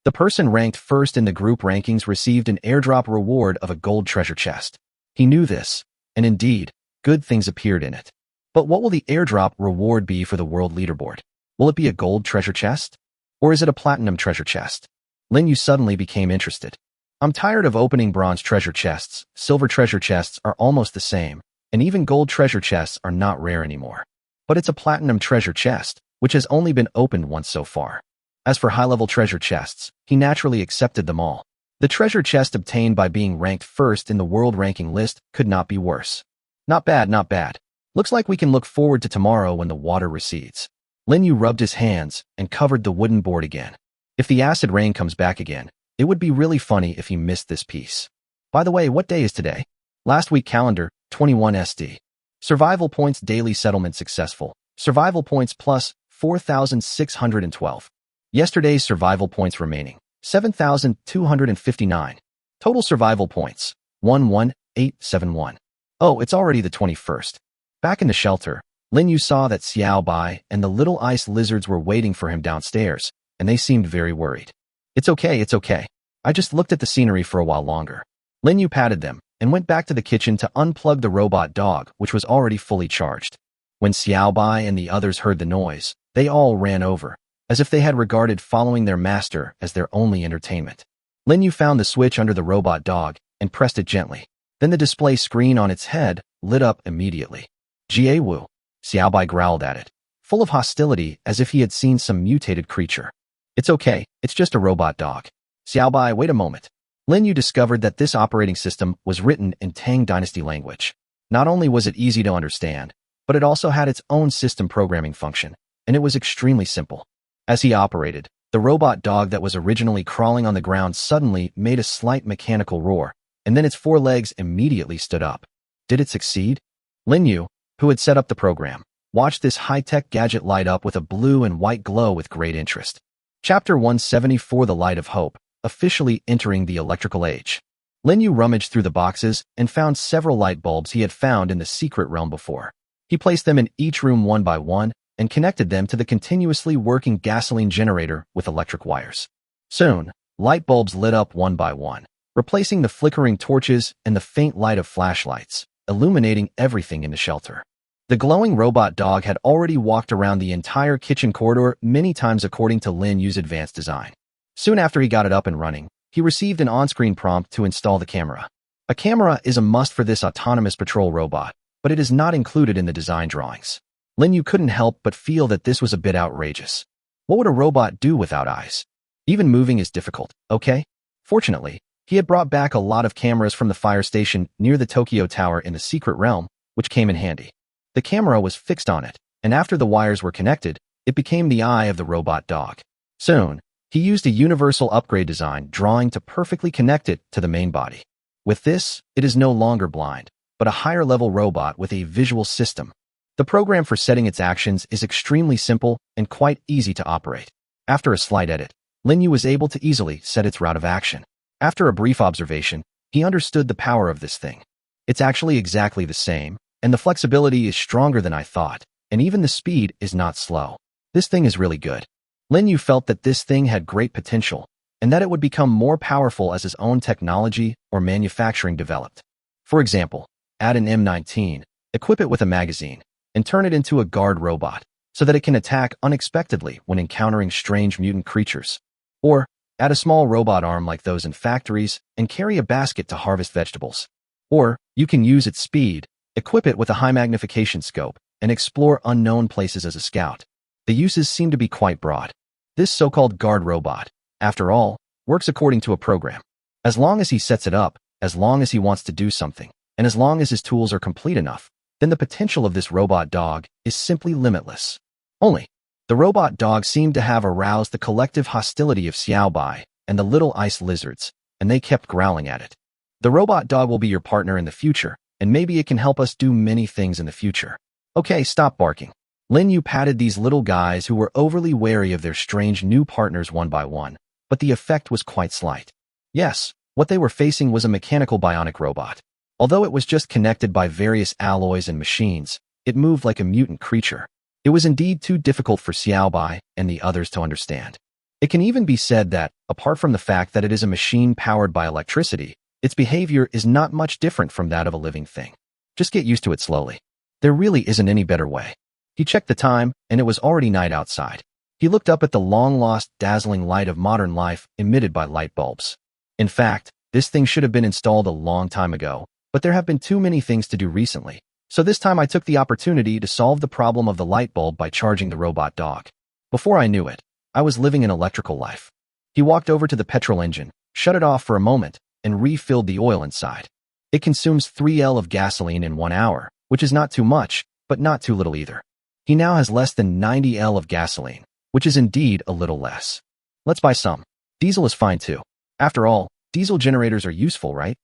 The person ranked first in the group rankings received an airdrop reward of a gold treasure chest. He knew this, and indeed, good things appeared in it. But what will the airdrop reward be for the world leaderboard? Will it be a gold treasure chest? Or is it a platinum treasure chest? Linyu suddenly became interested. I'm tired of opening bronze treasure chests. Silver treasure chests are almost the same, and even gold treasure chests are not rare anymore. But it's a platinum treasure chest, which has only been opened once so far. As for high-level treasure chests, he naturally accepted them all. The treasure chest obtained by being ranked first in the world ranking list could not be worse. Not bad, not bad. Looks like we can look forward to tomorrow when the water recedes. Linyu rubbed his hands and covered the wooden board again. If the acid rain comes back again, it would be really funny if he missed this piece. By the way, what day is today? Last week calendar, 21 SD. Survival points daily settlement successful. Survival points plus 4,612. Yesterday's survival points remaining, 7,259. Total survival points, 11871. Oh, it's already the 21st. Back in the shelter, Linyu saw that Xiao Bai and the little ice lizards were waiting for him downstairs, and they seemed very worried. It's okay, it's okay. I just looked at the scenery for a while longer. Linyu patted them and went back to the kitchen to unplug the robot dog, which was already fully charged. When Xiao Bai and the others heard the noise, they all ran over, as if they had regarded following their master as their only entertainment. Linyu found the switch under the robot dog and pressed it gently. Then the display screen on its head lit up immediately. Jie Wu. Xiao Bai growled at it, full of hostility as if he had seen some mutated creature. It's okay, it's just a robot dog. Xiao Bai, wait a moment. Linyu discovered that this operating system was written in Tang Dynasty language. Not only was it easy to understand, but it also had its own system programming function, and it was extremely simple. As he operated, the robot dog that was originally crawling on the ground suddenly made a slight mechanical roar, and then its 4 legs immediately stood up. Did it succeed? Linyu, who had set up the program, watched this high-tech gadget light up with a blue and white glow with great interest. Chapter 174, The Light of Hope, officially entering the electrical age. Linyu rummaged through the boxes and found several light bulbs he had found in the secret realm before. He placed them in each room one by one and connected them to the continuously working gasoline generator with electric wires. Soon, light bulbs lit up one by one, replacing the flickering torches and the faint light of flashlights, illuminating everything in the shelter. The glowing robot dog had already walked around the entire kitchen corridor many times according to Lin Yu's advanced design. Soon after he got it up and running, he received an on-screen prompt to install the camera. A camera is a must for this autonomous patrol robot, but it is not included in the design drawings. Linyu couldn't help but feel that this was a bit outrageous. What would a robot do without eyes? Even moving is difficult, okay? Fortunately, he had brought back a lot of cameras from the fire station near the Tokyo Tower in the secret realm, which came in handy. The camera was fixed on it, and after the wires were connected, it became the eye of the robot dog. Soon, he used a universal upgrade design drawing to perfectly connect it to the main body. With this, it is no longer blind, but a higher-level robot with a visual system. The program for setting its actions is extremely simple and quite easy to operate. After a slight edit, Linyu was able to easily set its route of action. After a brief observation, he understood the power of this thing. It's actually exactly the same, and the flexibility is stronger than I thought, and even the speed is not slow. This thing is really good. Lin Yu felt that this thing had great potential, and that it would become more powerful as his own technology or manufacturing developed. For example, add an M19, equip it with a magazine, and turn it into a guard robot, so that it can attack unexpectedly when encountering strange mutant creatures. Or, add a small robot arm like those in factories and carry a basket to harvest vegetables. Or, you can use its speed, equip it with a high magnification scope, and explore unknown places as a scout. The uses seem to be quite broad. This so-called guard robot, after all, works according to a program. As long as he sets it up, as long as he wants to do something, and as long as his tools are complete enough, then the potential of this robot dog is simply limitless. Only, the robot dog seemed to have aroused the collective hostility of Xiaobai and the little ice lizards, and they kept growling at it. The robot dog will be your partner in the future, and maybe it can help us do many things in the future. Okay, stop barking. Lin Yu patted these little guys who were overly wary of their strange new partners one by one, but the effect was quite slight. Yes, what they were facing was a mechanical bionic robot. Although it was just connected by various alloys and machines, it moved like a mutant creature. It was indeed too difficult for Xiaobai and the others to understand. It can even be said that, apart from the fact that it is a machine powered by electricity, its behavior is not much different from that of a living thing. Just get used to it slowly. There really isn't any better way. He checked the time, and it was already night outside. He looked up at the long-lost, dazzling light of modern life emitted by light bulbs. In fact, this thing should have been installed a long time ago, but there have been too many things to do recently, so this time I took the opportunity to solve the problem of the light bulb by charging the robot dog. Before I knew it, I was living an electrical life. He walked over to the petrol engine, shut it off for a moment, and refilled the oil inside. It consumes 3 L of gasoline in 1 hour, which is not too much, but not too little either. He now has less than 90 L of gasoline, which is indeed a little less. Let's buy some. Diesel is fine too. After all, diesel generators are useful, right?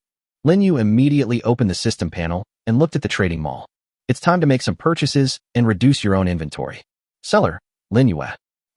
Lin Yu immediately opened the system panel and looked at the trading mall. It's time to make some purchases and reduce your own inventory. Seller, Lin Yu.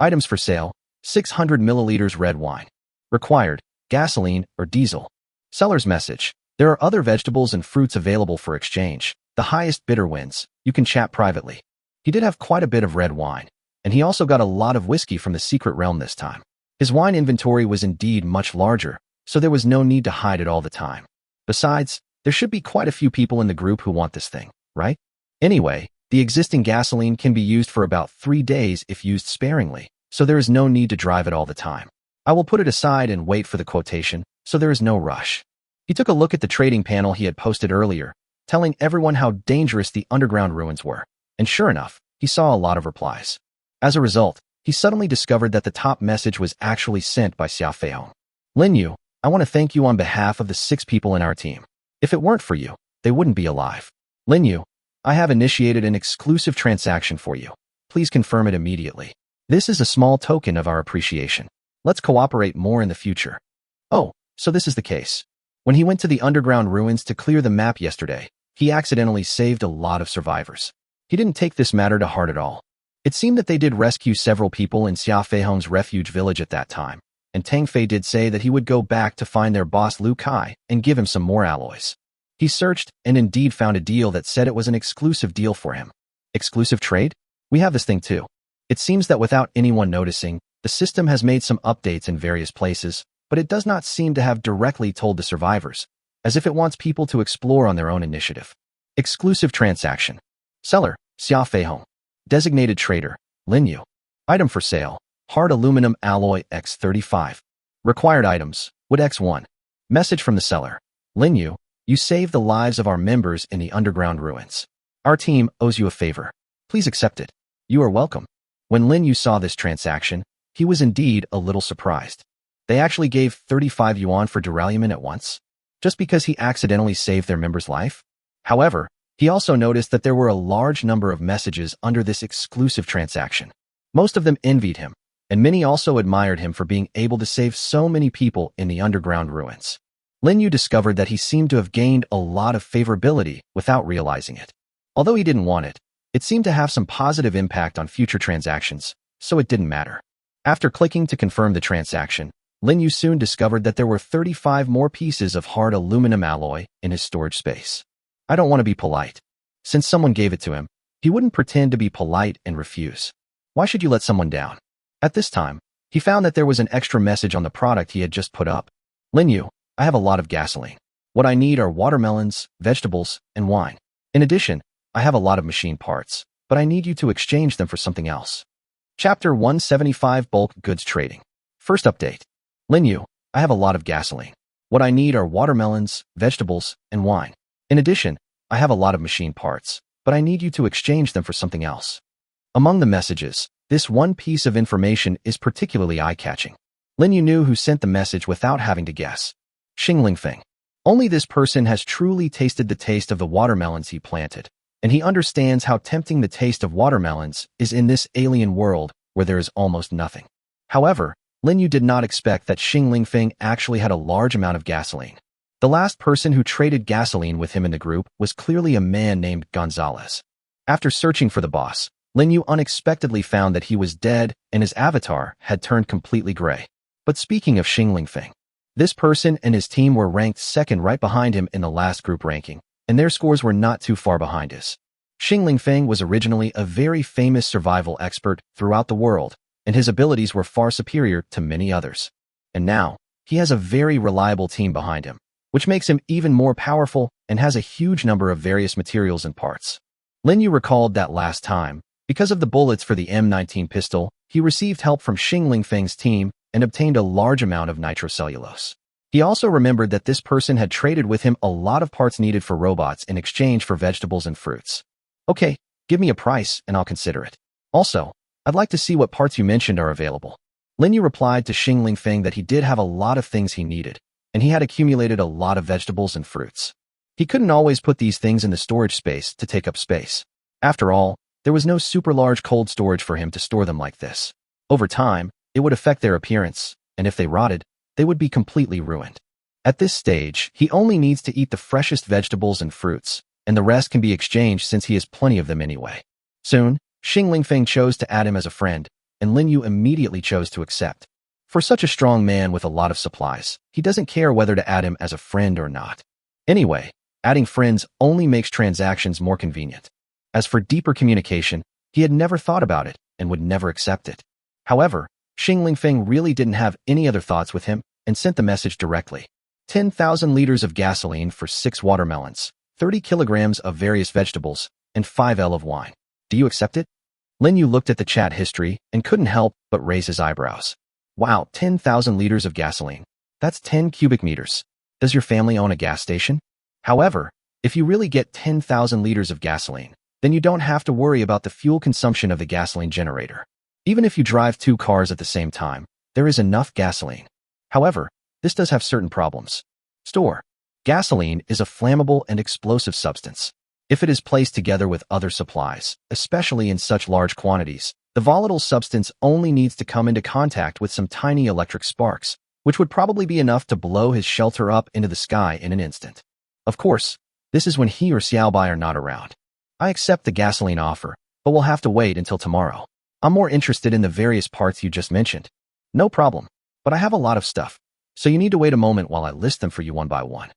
Items for sale, 600 milliliters red wine. Required, gasoline or diesel. Seller's message. There are other vegetables and fruits available for exchange. The highest bidder wins. You can chat privately. He did have quite a bit of red wine, and he also got a lot of whiskey from the secret realm this time. His wine inventory was indeed much larger, so there was no need to hide it all the time. Besides, there should be quite a few people in the group who want this thing, right? Anyway, the existing gasoline can be used for about 3 days if used sparingly, so there is no need to drive it all the time. I will put it aside and wait for the quotation, so there is no rush. He took a look at the trading panel he had posted earlier, telling everyone how dangerous the underground ruins were, and sure enough, he saw a lot of replies. As a result, he suddenly discovered that the top message was actually sent by Xia Feihong. Lin Yu, I want to thank you on behalf of the 6 people in our team. If it weren't for you, they wouldn't be alive. Lin Yu, I have initiated an exclusive transaction for you. Please confirm it immediately. This is a small token of our appreciation. Let's cooperate more in the future. Oh, so this is the case. When he went to the underground ruins to clear the map yesterday, he accidentally saved a lot of survivors. He didn't take this matter to heart at all. It seemed that they did rescue several people in Xia Feihong's refuge village at that time, and Tang Fei did say that he would go back to find their boss Lu Kai and give him some more alloys. He searched and indeed found a deal that said it was an exclusive deal for him. Exclusive trade? We have this thing too. It seems that without anyone noticing, the system has made some updates in various places, but it does not seem to have directly told the survivors, as if it wants people to explore on their own initiative. Exclusive transaction. Seller, Xia Feihong. Designated trader, Lin Yu. Item for sale, hard aluminum alloy X35. Required items, wood X1. Message from the seller. Lin Yu, you saved the lives of our members in the underground ruins. Our team owes you a favor. Please accept it. You are welcome. When Lin Yu saw this transaction, he was indeed a little surprised. They actually gave 35 yuan for derailment at once, just because he accidentally saved their member's life. However, he also noticed that there were a large number of messages under this exclusive transaction. Most of them envied him, and many also admired him for being able to save so many people in the underground ruins. Lin Yu discovered that he seemed to have gained a lot of favorability without realizing it. Although he didn't want it, it seemed to have some positive impact on future transactions, so it didn't matter. After clicking to confirm the transaction, Lin Yu soon discovered that there were 35 more pieces of hard aluminum alloy in his storage space. I don't want to be polite. Since someone gave it to him, he wouldn't pretend to be polite and refuse. Why should you let someone down? At this time, he found that there was an extra message on the product he had just put up. Lin Yu, I have a lot of gasoline. What I need are watermelons, vegetables, and wine. In addition, I have a lot of machine parts, but I need you to exchange them for something else. Chapter 175 Bulk Goods Trading. First update. Lin Yu, I have a lot of gasoline. What I need are watermelons, vegetables, and wine. In addition, I have a lot of machine parts, but I need you to exchange them for something else. Among the messages, this one piece of information is particularly eye-catching. Lin Yu knew who sent the message without having to guess. Xing Lingfeng. Only this person has truly tasted the taste of the watermelons he planted, and he understands how tempting the taste of watermelons is in this alien world where there is almost nothing. However, Lin Yu did not expect that Xing Lingfeng actually had a large amount of gasoline. The last person who traded gasoline with him in the group was clearly a man named Gonzalez. After searching for the boss, Lin Yu unexpectedly found that he was dead and his avatar had turned completely gray. But speaking of Xing Lingfeng, this person and his team were ranked second right behind him in the last group ranking, and their scores were not too far behind his. Xing Lingfeng was originally a very famous survival expert throughout the world, and his abilities were far superior to many others. And now, he has a very reliable team behind him, which makes him even more powerful and has a huge number of various materials and parts. Lin Yu recalled that last time, because of the bullets for the M19 pistol, he received help from Xing Lingfeng's team and obtained a large amount of nitrocellulose. He also remembered that this person had traded with him a lot of parts needed for robots in exchange for vegetables and fruits. Okay, give me a price and I'll consider it. Also, I'd like to see what parts you mentioned are available. Lin Yu replied to Xing Lingfeng that he did have a lot of things he needed, and he had accumulated a lot of vegetables and fruits. He couldn't always put these things in the storage space to take up space. After all, there was no super large cold storage for him to store them like this. Over time, it would affect their appearance, and if they rotted, they would be completely ruined. At this stage, he only needs to eat the freshest vegetables and fruits, and the rest can be exchanged since he has plenty of them anyway. Soon, Xing Lingfeng chose to add him as a friend, and Lin Yu immediately chose to accept. For such a strong man with a lot of supplies, he doesn't care whether to add him as a friend or not. Anyway, adding friends only makes transactions more convenient. As for deeper communication, he had never thought about it and would never accept it. However, Xing Lingfeng really didn't have any other thoughts with him and sent the message directly. 10,000 liters of gasoline for 6 watermelons, 30 kilograms of various vegetables, and 5 L of wine. Do you accept it? Lin Yu looked at the chat history and couldn't help but raise his eyebrows. Wow, 10,000 liters of gasoline. That's 10 cubic meters. Does your family own a gas station? However, if you really get 10,000 liters of gasoline, then you don't have to worry about the fuel consumption of the gasoline generator. Even if you drive 2 cars at the same time, there is enough gasoline. However, this does have certain problems. Store. Gasoline is a flammable and explosive substance. If it is placed together with other supplies, especially in such large quantities, the volatile substance only needs to come into contact with some tiny electric sparks, which would probably be enough to blow his shelter up into the sky in an instant. Of course, this is when he or Xiaobai are not around. I accept the gasoline offer, but we'll have to wait until tomorrow. I'm more interested in the various parts you just mentioned. No problem, but I have a lot of stuff, so you need to wait a moment while I list them for you one by one.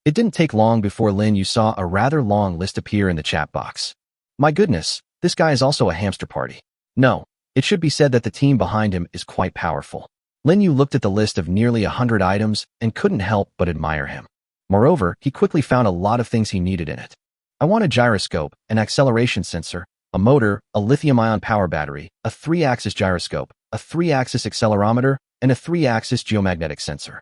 It didn't take long before Lin Yu saw a rather long list appear in the chat box. My goodness, this guy is also a hamster party. No, it should be said that the team behind him is quite powerful. Lin Yu looked at the list of nearly 100 items and couldn't help but admire him. Moreover, he quickly found a lot of things he needed in it. I want a gyroscope, an acceleration sensor, a motor, a lithium-ion power battery, a 3-axis gyroscope, a 3-axis accelerometer, and a 3-axis geomagnetic sensor.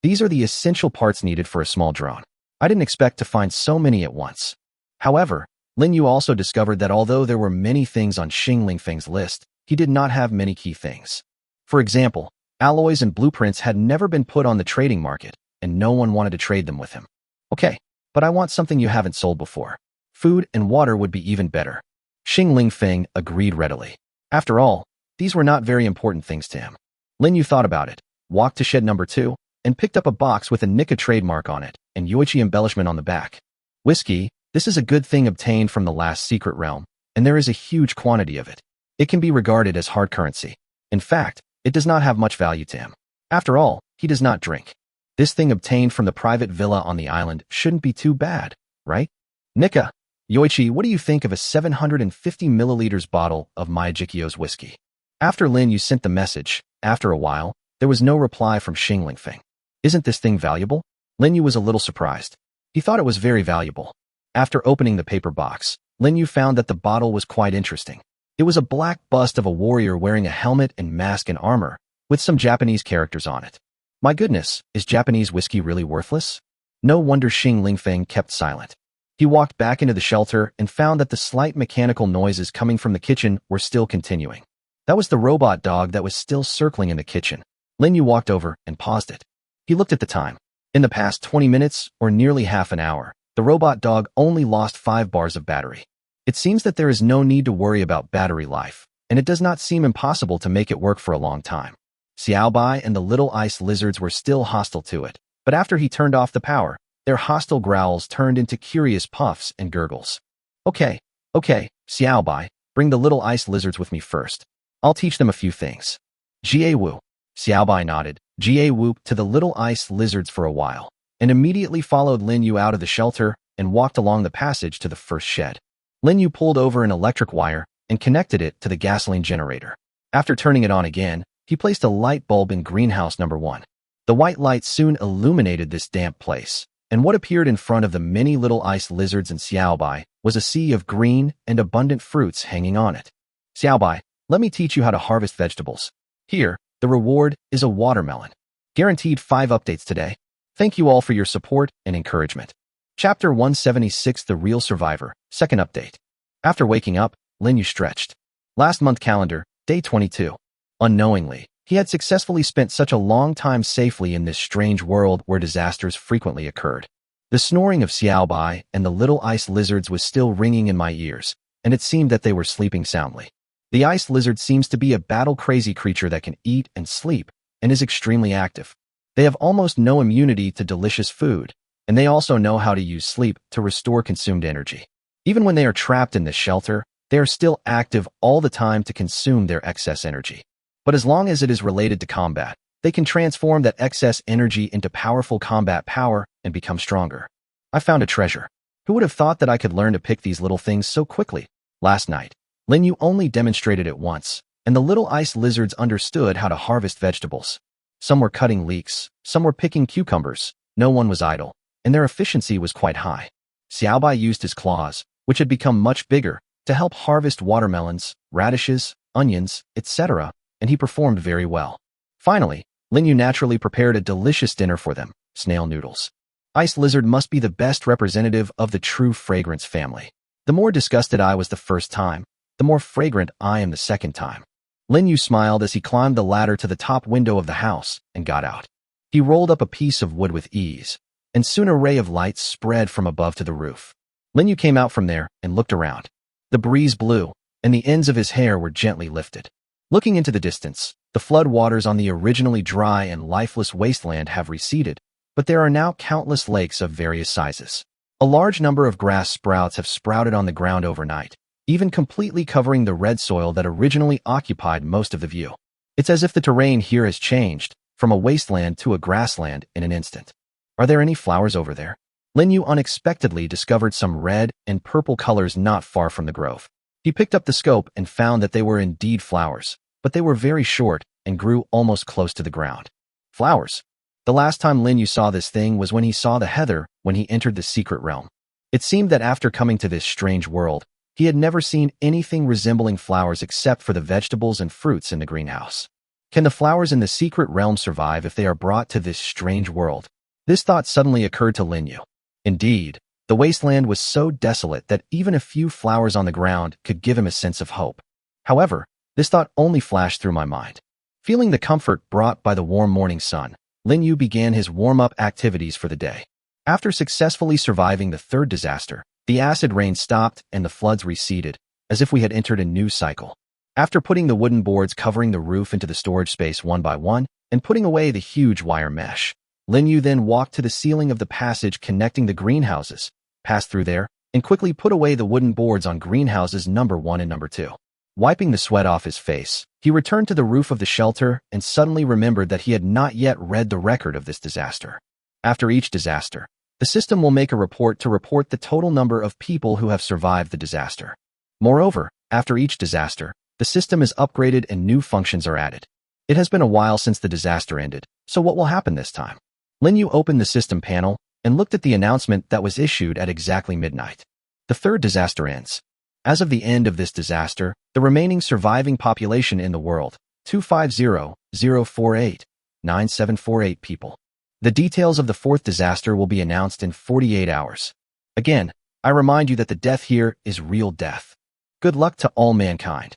These are the essential parts needed for a small drone. I didn't expect to find so many at once. However, Lin Yu also discovered that although there were many things on Xing Lingfeng's list, he did not have many key things. For example, alloys and blueprints had never been put on the trading market, and no one wanted to trade them with him. Okay, but I want something you haven't sold before. Food and water would be even better. Xing Lingfeng agreed readily. After all, these were not very important things to him. Lin Yu thought about it, walked to shed number 2, and picked up a box with a Nika trademark on it and Yoichi embellishment on the back. Whiskey, this is a good thing obtained from the last secret realm, and there is a huge quantity of it. It can be regarded as hard currency. In fact, it does not have much value to him. After all, he does not drink. This thing obtained from the private villa on the island shouldn't be too bad, right? Nika, Yoichi, what do you think of a 750 milliliters bottle of Miyajikyo's whiskey? After Lin Yu sent the message, after a while, there was no reply from Xing Lingfeng. Isn't this thing valuable? Lin Yu was a little surprised. He thought it was very valuable. After opening the paper box, Lin Yu found that the bottle was quite interesting. It was a black bust of a warrior wearing a helmet and mask and armor, with some Japanese characters on it. My goodness, is Japanese whiskey really worthless? No wonder Xing Lingfeng kept silent. He walked back into the shelter and found that the slight mechanical noises coming from the kitchen were still continuing. That was the robot dog that was still circling in the kitchen. Lin Yu walked over and paused it. He looked at the time. In the past 20 minutes, or nearly half an hour, the robot dog only lost 5 bars of battery. It seems that there is no need to worry about battery life, and it does not seem impossible to make it work for a long time. Xiaobai and the little ice lizards were still hostile to it, but after he turned off the power, their hostile growls turned into curious puffs and gurgles. Okay, Xiaobai, bring the little ice lizards with me first. I'll teach them a few things. Jie Wu. Xiaobai nodded, Jie Wu, to the little ice lizards for a while, and immediately followed Lin Yu out of the shelter and walked along the passage to the first shed. Lin Yu pulled over an electric wire and connected it to the gasoline generator. After turning it on again, he placed a light bulb in greenhouse number 1. The white light soon illuminated this damp place, and what appeared in front of the many little ice lizards and Xiaobai was a sea of green and abundant fruits hanging on it. Xiaobai, let me teach you how to harvest vegetables. Here, the reward is a watermelon. Guaranteed 5 updates today. Thank you all for your support and encouragement. Chapter 176, The Real Survivor, second update. After waking up, Lin Yu stretched. Last month calendar, day 22. Unknowingly, he had successfully spent such a long time safely in this strange world where disasters frequently occurred. The snoring of Xiaobai and the little ice lizards was still ringing in my ears, and it seemed that they were sleeping soundly. The ice lizard seems to be a battle-crazy creature that can eat and sleep, and is extremely active. They have almost no immunity to delicious food, and they also know how to use sleep to restore consumed energy. Even when they are trapped in this shelter, they are still active all the time to consume their excess energy. But as long as it is related to combat, they can transform that excess energy into powerful combat power and become stronger. I found a treasure. Who would have thought that I could learn to pick these little things so quickly? Last night, Lin Yu only demonstrated it once, and the little ice lizards understood how to harvest vegetables. Some were cutting leeks, some were picking cucumbers, no one was idle, and their efficiency was quite high. Xiaobai used his claws, which had become much bigger, to help harvest watermelons, radishes, onions, etc., and he performed very well. Finally, Lin Yu naturally prepared a delicious dinner for them, snail noodles. Ice lizard must be the best representative of the true fragrance family. The more disgusted I was the first time, the more fragrant I am the second time. Lin Yu smiled as he climbed the ladder to the top window of the house and got out. He rolled up a piece of wood with ease, and soon a ray of light spread from above to the roof. Lin Yu came out from there and looked around. The breeze blew, and the ends of his hair were gently lifted. Looking into the distance, the flood waters on the originally dry and lifeless wasteland have receded, but there are now countless lakes of various sizes. A large number of grass sprouts have sprouted on the ground overnight, even completely covering the red soil that originally occupied most of the view. It's as if the terrain here has changed, from a wasteland to a grassland in an instant. Are there any flowers over there? Lin Yu unexpectedly discovered some red and purple colors not far from the grove. He picked up the scope and found that they were indeed flowers, but they were very short and grew almost close to the ground. Flowers. The last time Lin Yu saw this thing was when he saw the heather when he entered the secret realm. It seemed that after coming to this strange world, he had never seen anything resembling flowers except for the vegetables and fruits in the greenhouse. Can the flowers in the secret realm survive if they are brought to this strange world? This thought suddenly occurred to Lin Yu. Indeed, the wasteland was so desolate that even a few flowers on the ground could give him a sense of hope. However, this thought only flashed through my mind. Feeling the comfort brought by the warm morning sun, Lin Yu began his warm-up activities for the day. After successfully surviving the third disaster, the acid rain stopped and the floods receded, as if we had entered a new cycle. After putting the wooden boards covering the roof into the storage space one by one and putting away the huge wire mesh, Lin Yu then walked to the ceiling of the passage connecting the greenhouses, passed through there, and quickly put away the wooden boards on greenhouses number 1 and number 2. Wiping the sweat off his face, he returned to the roof of the shelter and suddenly remembered that he had not yet read the record of this disaster. After each disaster, The system will make a report to report the total number of people who have survived the disaster. Moreover, after each disaster, the system is upgraded and new functions are added. It has been a while since the disaster ended, so what will happen this time? Lin Yu opened the system panel and looked at the announcement that was issued at exactly midnight. The third disaster ends. As of the end of this disaster, the remaining surviving population in the world, 250,048,9748 people. The details of the fourth disaster will be announced in 48 hours. Again, I remind you that the death here is real death. Good luck to all mankind.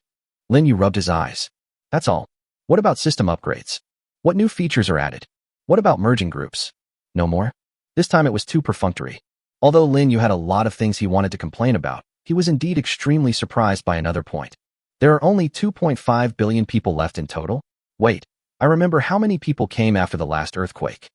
Lin Yu rubbed his eyes. That's all. What about system upgrades? What new features are added? What about merging groups? No more? This time it was too perfunctory. Although Lin Yu had a lot of things he wanted to complain about, he was indeed extremely surprised by another point. There are only 2.5 billion people left in total? Wait, I remember how many people came after the last earthquake.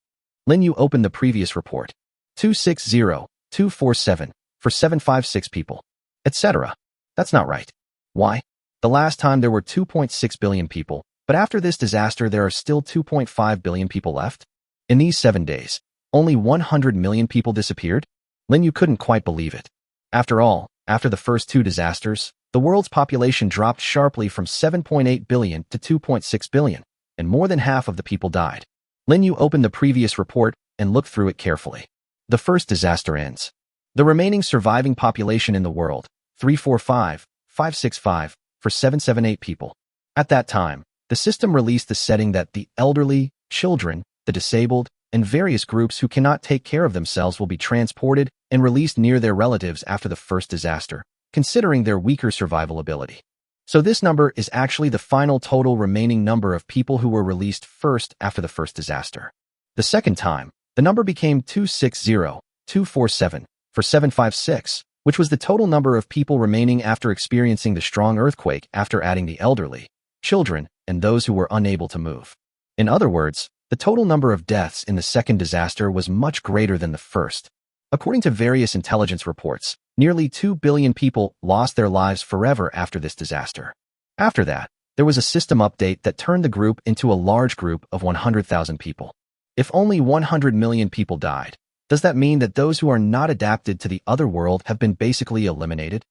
Lin Yu opened the previous report. 260,247 for 756 people, etc. That's not right. Why? The last time there were 2.6 billion people, but after this disaster there are still 2.5 billion people left? In these 7 days, only 100 million people disappeared? Lin Yu couldn't quite believe it. After all, after the first two disasters, the world's population dropped sharply from 7.8 billion to 2.6 billion, and more than half of the people died. Lin Yu opened the previous report and looked through it carefully. The first disaster ends. The remaining surviving population in the world, 345,565 for 778 people. At that time, the system released the setting that the elderly, children, the disabled, and various groups who cannot take care of themselves will be transported and released near their relatives after the first disaster, considering their weaker survival ability. So this number is actually the final total remaining number of people who were released first after the first disaster. The second time, the number became 260,247 for 756, which was the total number of people remaining after experiencing the strong earthquake after adding the elderly, children, and those who were unable to move. In other words, the total number of deaths in the second disaster was much greater than the first. According to various intelligence reports, nearly 2 billion people lost their lives forever after this disaster. After that, there was a system update that turned the group into a large group of 100,000 people. If only 100 million people died, does that mean that those who are not adapted to the other world have been basically eliminated?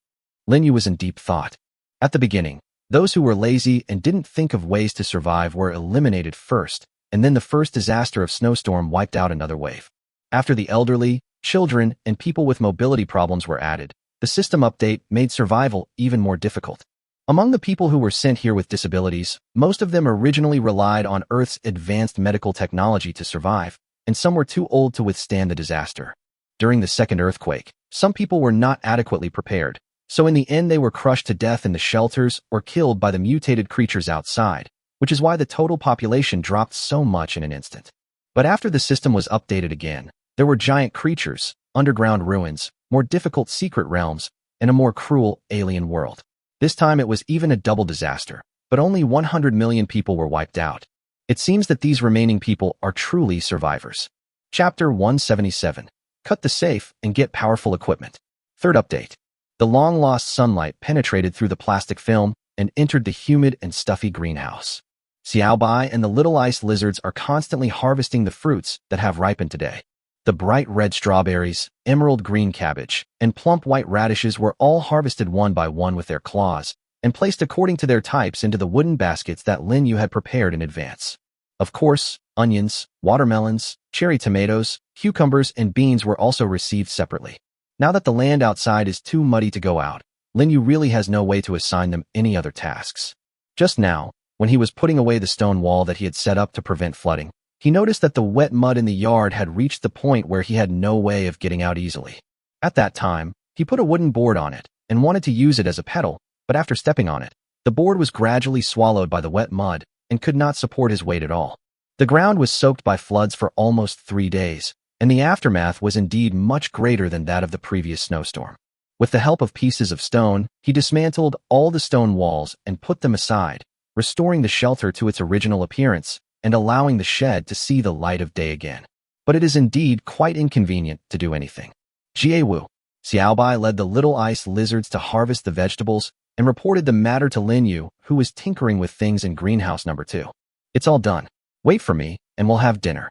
Lin Yu was in deep thought. At the beginning, those who were lazy and didn't think of ways to survive were eliminated first, and then the first disaster of snowstorm wiped out another wave. After the elderly, children, and people with mobility problems were added, the system update made survival even more difficult. Among the people who were sent here with disabilities, most of them originally relied on Earth's advanced medical technology to survive, and some were too old to withstand the disaster. During the second earthquake, some people were not adequately prepared, so in the end they were crushed to death in the shelters or killed by the mutated creatures outside, which is why the total population dropped so much in an instant. But after the system was updated again, there were giant creatures, underground ruins, more difficult secret realms, and a more cruel alien world. This time it was even a double disaster, but only 100 million people were wiped out. It seems that these remaining people are truly survivors. Chapter 177. Cut the safe and get powerful equipment. Third update. The long-lost sunlight penetrated through the plastic film and entered the humid and stuffy greenhouse. Xiaobai and the little ice lizards are constantly harvesting the fruits that have ripened today. The bright red strawberries, emerald green cabbage, and plump white radishes were all harvested one by one with their claws and placed according to their types into the wooden baskets that Lin Yu had prepared in advance. Of course, onions, watermelons, cherry tomatoes, cucumbers, and beans were also received separately. Now that the land outside is too muddy to go out, Lin Yu really has no way to assign them any other tasks. Just now, when he was putting away the stone wall that he had set up to prevent flooding, he noticed that the wet mud in the yard had reached the point where he had no way of getting out easily. At that time, he put a wooden board on it and wanted to use it as a pedal, but after stepping on it, the board was gradually swallowed by the wet mud and could not support his weight at all. The ground was soaked by floods for almost 3 days, and the aftermath was indeed much greater than that of the previous snowstorm. With the help of pieces of stone, he dismantled all the stone walls and put them aside, restoring the shelter to its original appearance and allowing the shed to see the light of day again. But it is indeed quite inconvenient to do anything. Jiewu, Xiaobai led the little ice lizards to harvest the vegetables and reported the matter to Lin Yu, who was tinkering with things in greenhouse number 2. It's all done. Wait for me, and we'll have dinner.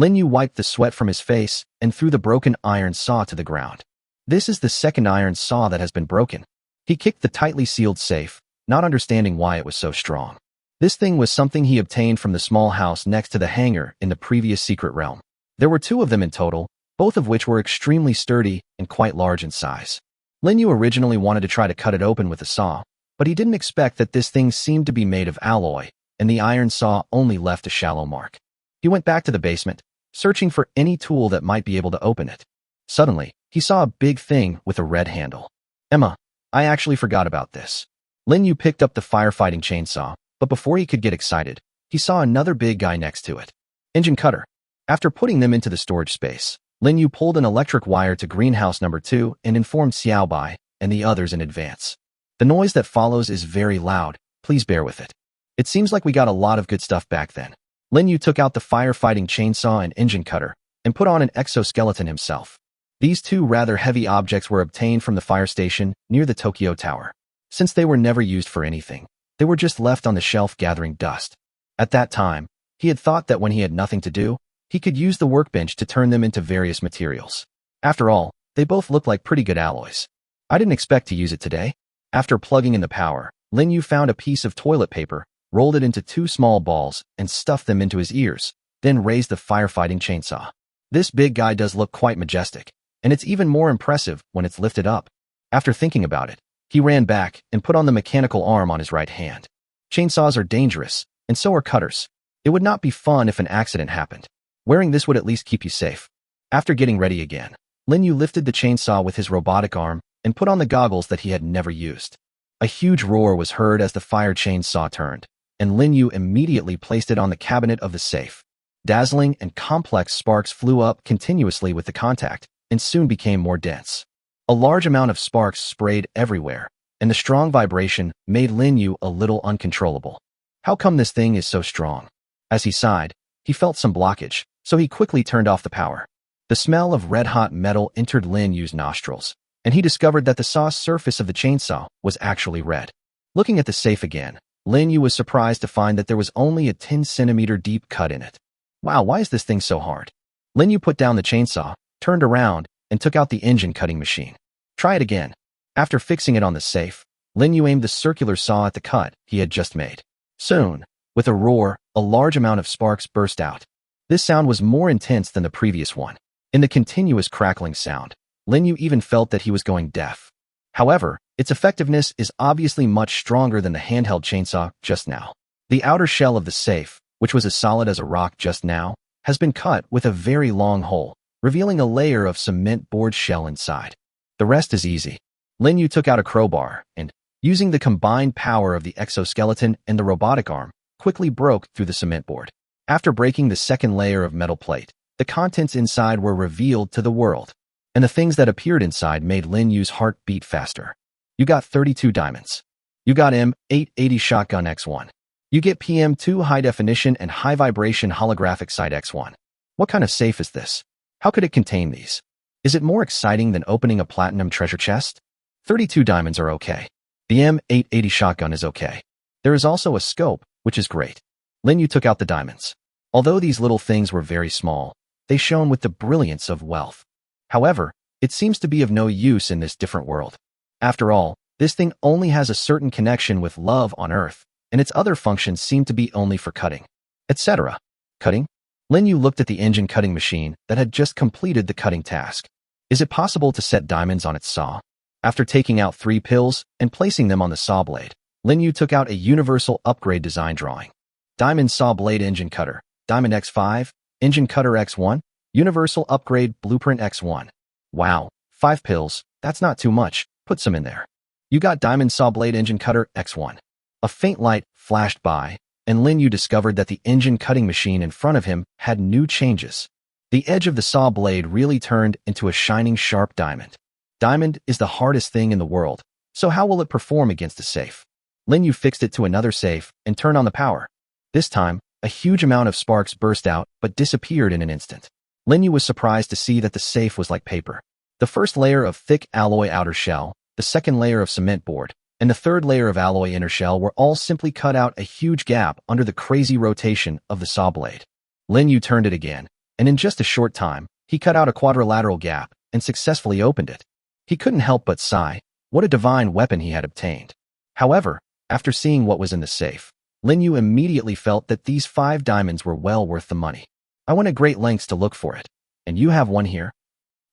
Lin Yu wiped the sweat from his face and threw the broken iron saw to the ground. This is the second iron saw that has been broken. He kicked the tightly sealed safe, not understanding why it was so strong. This thing was something he obtained from the small house next to the hangar in the previous secret realm. There were 2 of them in total, both of which were extremely sturdy and quite large in size. Lin Yu originally wanted to try to cut it open with a saw, but he didn't expect that this thing seemed to be made of alloy, and the iron saw only left a shallow mark. He went back to the basement, searching for any tool that might be able to open it. Suddenly, he saw a big thing with a red handle. Emma, I actually forgot about this. Lin Yu picked up the firefighting chainsaw, but before he could get excited, he saw another big guy next to it. Engine cutter. After putting them into the storage space, Lin Yu pulled an electric wire to greenhouse number 2 and informed Xiaobai and the others in advance. The noise that follows is very loud, please bear with it. It seems like we got a lot of good stuff back then. Lin Yu took out the firefighting chainsaw and engine cutter and put on an exoskeleton himself. These 2 rather heavy objects were obtained from the fire station near the Tokyo Tower. Since they were never used for anything, they were just left on the shelf gathering dust. At that time, he had thought that when he had nothing to do, he could use the workbench to turn them into various materials. After all, they both look like pretty good alloys. I didn't expect to use it today. After plugging in the power, Lin Yu found a piece of toilet paper, rolled it into 2 small balls, and stuffed them into his ears, then raised the firefighting chainsaw. This big guy does look quite majestic, and it's even more impressive when it's lifted up. After thinking about it, he ran back and put on the mechanical arm on his right hand. Chainsaws are dangerous, and so are cutters. It would not be fun if an accident happened. Wearing this would at least keep you safe. After getting ready again, Lin Yu lifted the chainsaw with his robotic arm and put on the goggles that he had never used. A huge roar was heard as the fire chainsaw turned, and Lin Yu immediately placed it on the cabinet of the safe. Dazzling and complex sparks flew up continuously with the contact and soon became more dense. A large amount of sparks sprayed everywhere, and the strong vibration made Lin Yu a little uncontrollable. How come this thing is so strong? As he sighed, he felt some blockage, so he quickly turned off the power. The smell of red-hot metal entered Lin Yu's nostrils, and he discovered that the surface of the chainsaw was actually red. Looking at the safe again, Lin Yu was surprised to find that there was only a 10-centimeter deep cut in it. Wow, why is this thing so hard? Lin Yu put down the chainsaw, turned around, and took out the engine cutting machine. Try it again. After fixing it on the safe, Lin Yu aimed the circular saw at the cut he had just made. Soon, with a roar, a large amount of sparks burst out. This sound was more intense than the previous one. In the continuous crackling sound, Lin Yu even felt that he was going deaf. However, its effectiveness is obviously much stronger than the handheld chainsaw just now. The outer shell of the safe, which was as solid as a rock just now, has been cut with a very long hole, revealing a layer of cement board shell inside. The rest is easy. Lin Yu took out a crowbar and, using the combined power of the exoskeleton and the robotic arm, quickly broke through the cement board. After breaking the second layer of metal plate, the contents inside were revealed to the world, and the things that appeared inside made Lin Yu's heart beat faster. You got 32 diamonds. You got M880 Shotgun X1. You get PM2 High Definition and High Vibration Holographic Sight X1. What kind of safe is this? How could it contain these? Is it more exciting than opening a platinum treasure chest? 32 diamonds are okay. The M880 shotgun is okay. There is also a scope, which is great. Lin Yu took out the diamonds. Although these little things were very small, they shone with the brilliance of wealth. However, it seems to be of no use in this different world. After all, this thing only has a certain connection with love on Earth, and its other functions seem to be only for cutting, etc. Cutting? Lin Yu looked at the engine cutting machine that had just completed the cutting task. Is it possible to set diamonds on its saw? After taking out 3 pills and placing them on the saw blade, Lin Yu took out a universal upgrade design drawing. Diamond Saw Blade Engine Cutter, Diamond X5, Engine Cutter X1, Universal Upgrade Blueprint X1. Wow, 5 pills, that's not too much, put some in there. You got Diamond Saw Blade Engine Cutter X1. A faint light flashed by, and Lin Yu discovered that the engine cutting machine in front of him had new changes. The edge of the saw blade really turned into a shining sharp diamond. Diamond is the hardest thing in the world, so how will it perform against a safe? Lin Yu fixed it to another safe and turned on the power. This time, a huge amount of sparks burst out but disappeared in an instant. Lin Yu was surprised to see that the safe was like paper. The first layer of thick alloy outer shell, the second layer of cement board, and the third layer of alloy inner shell were all simply cut out a huge gap under the crazy rotation of the saw blade. Lin Yu turned it again, and in just a short time, he cut out a quadrilateral gap and successfully opened it. He couldn't help but sigh. What a divine weapon he had obtained. However, after seeing what was in the safe, Lin Yu immediately felt that these 5 diamonds were well worth the money. I went to great lengths to look for it, and you have one here?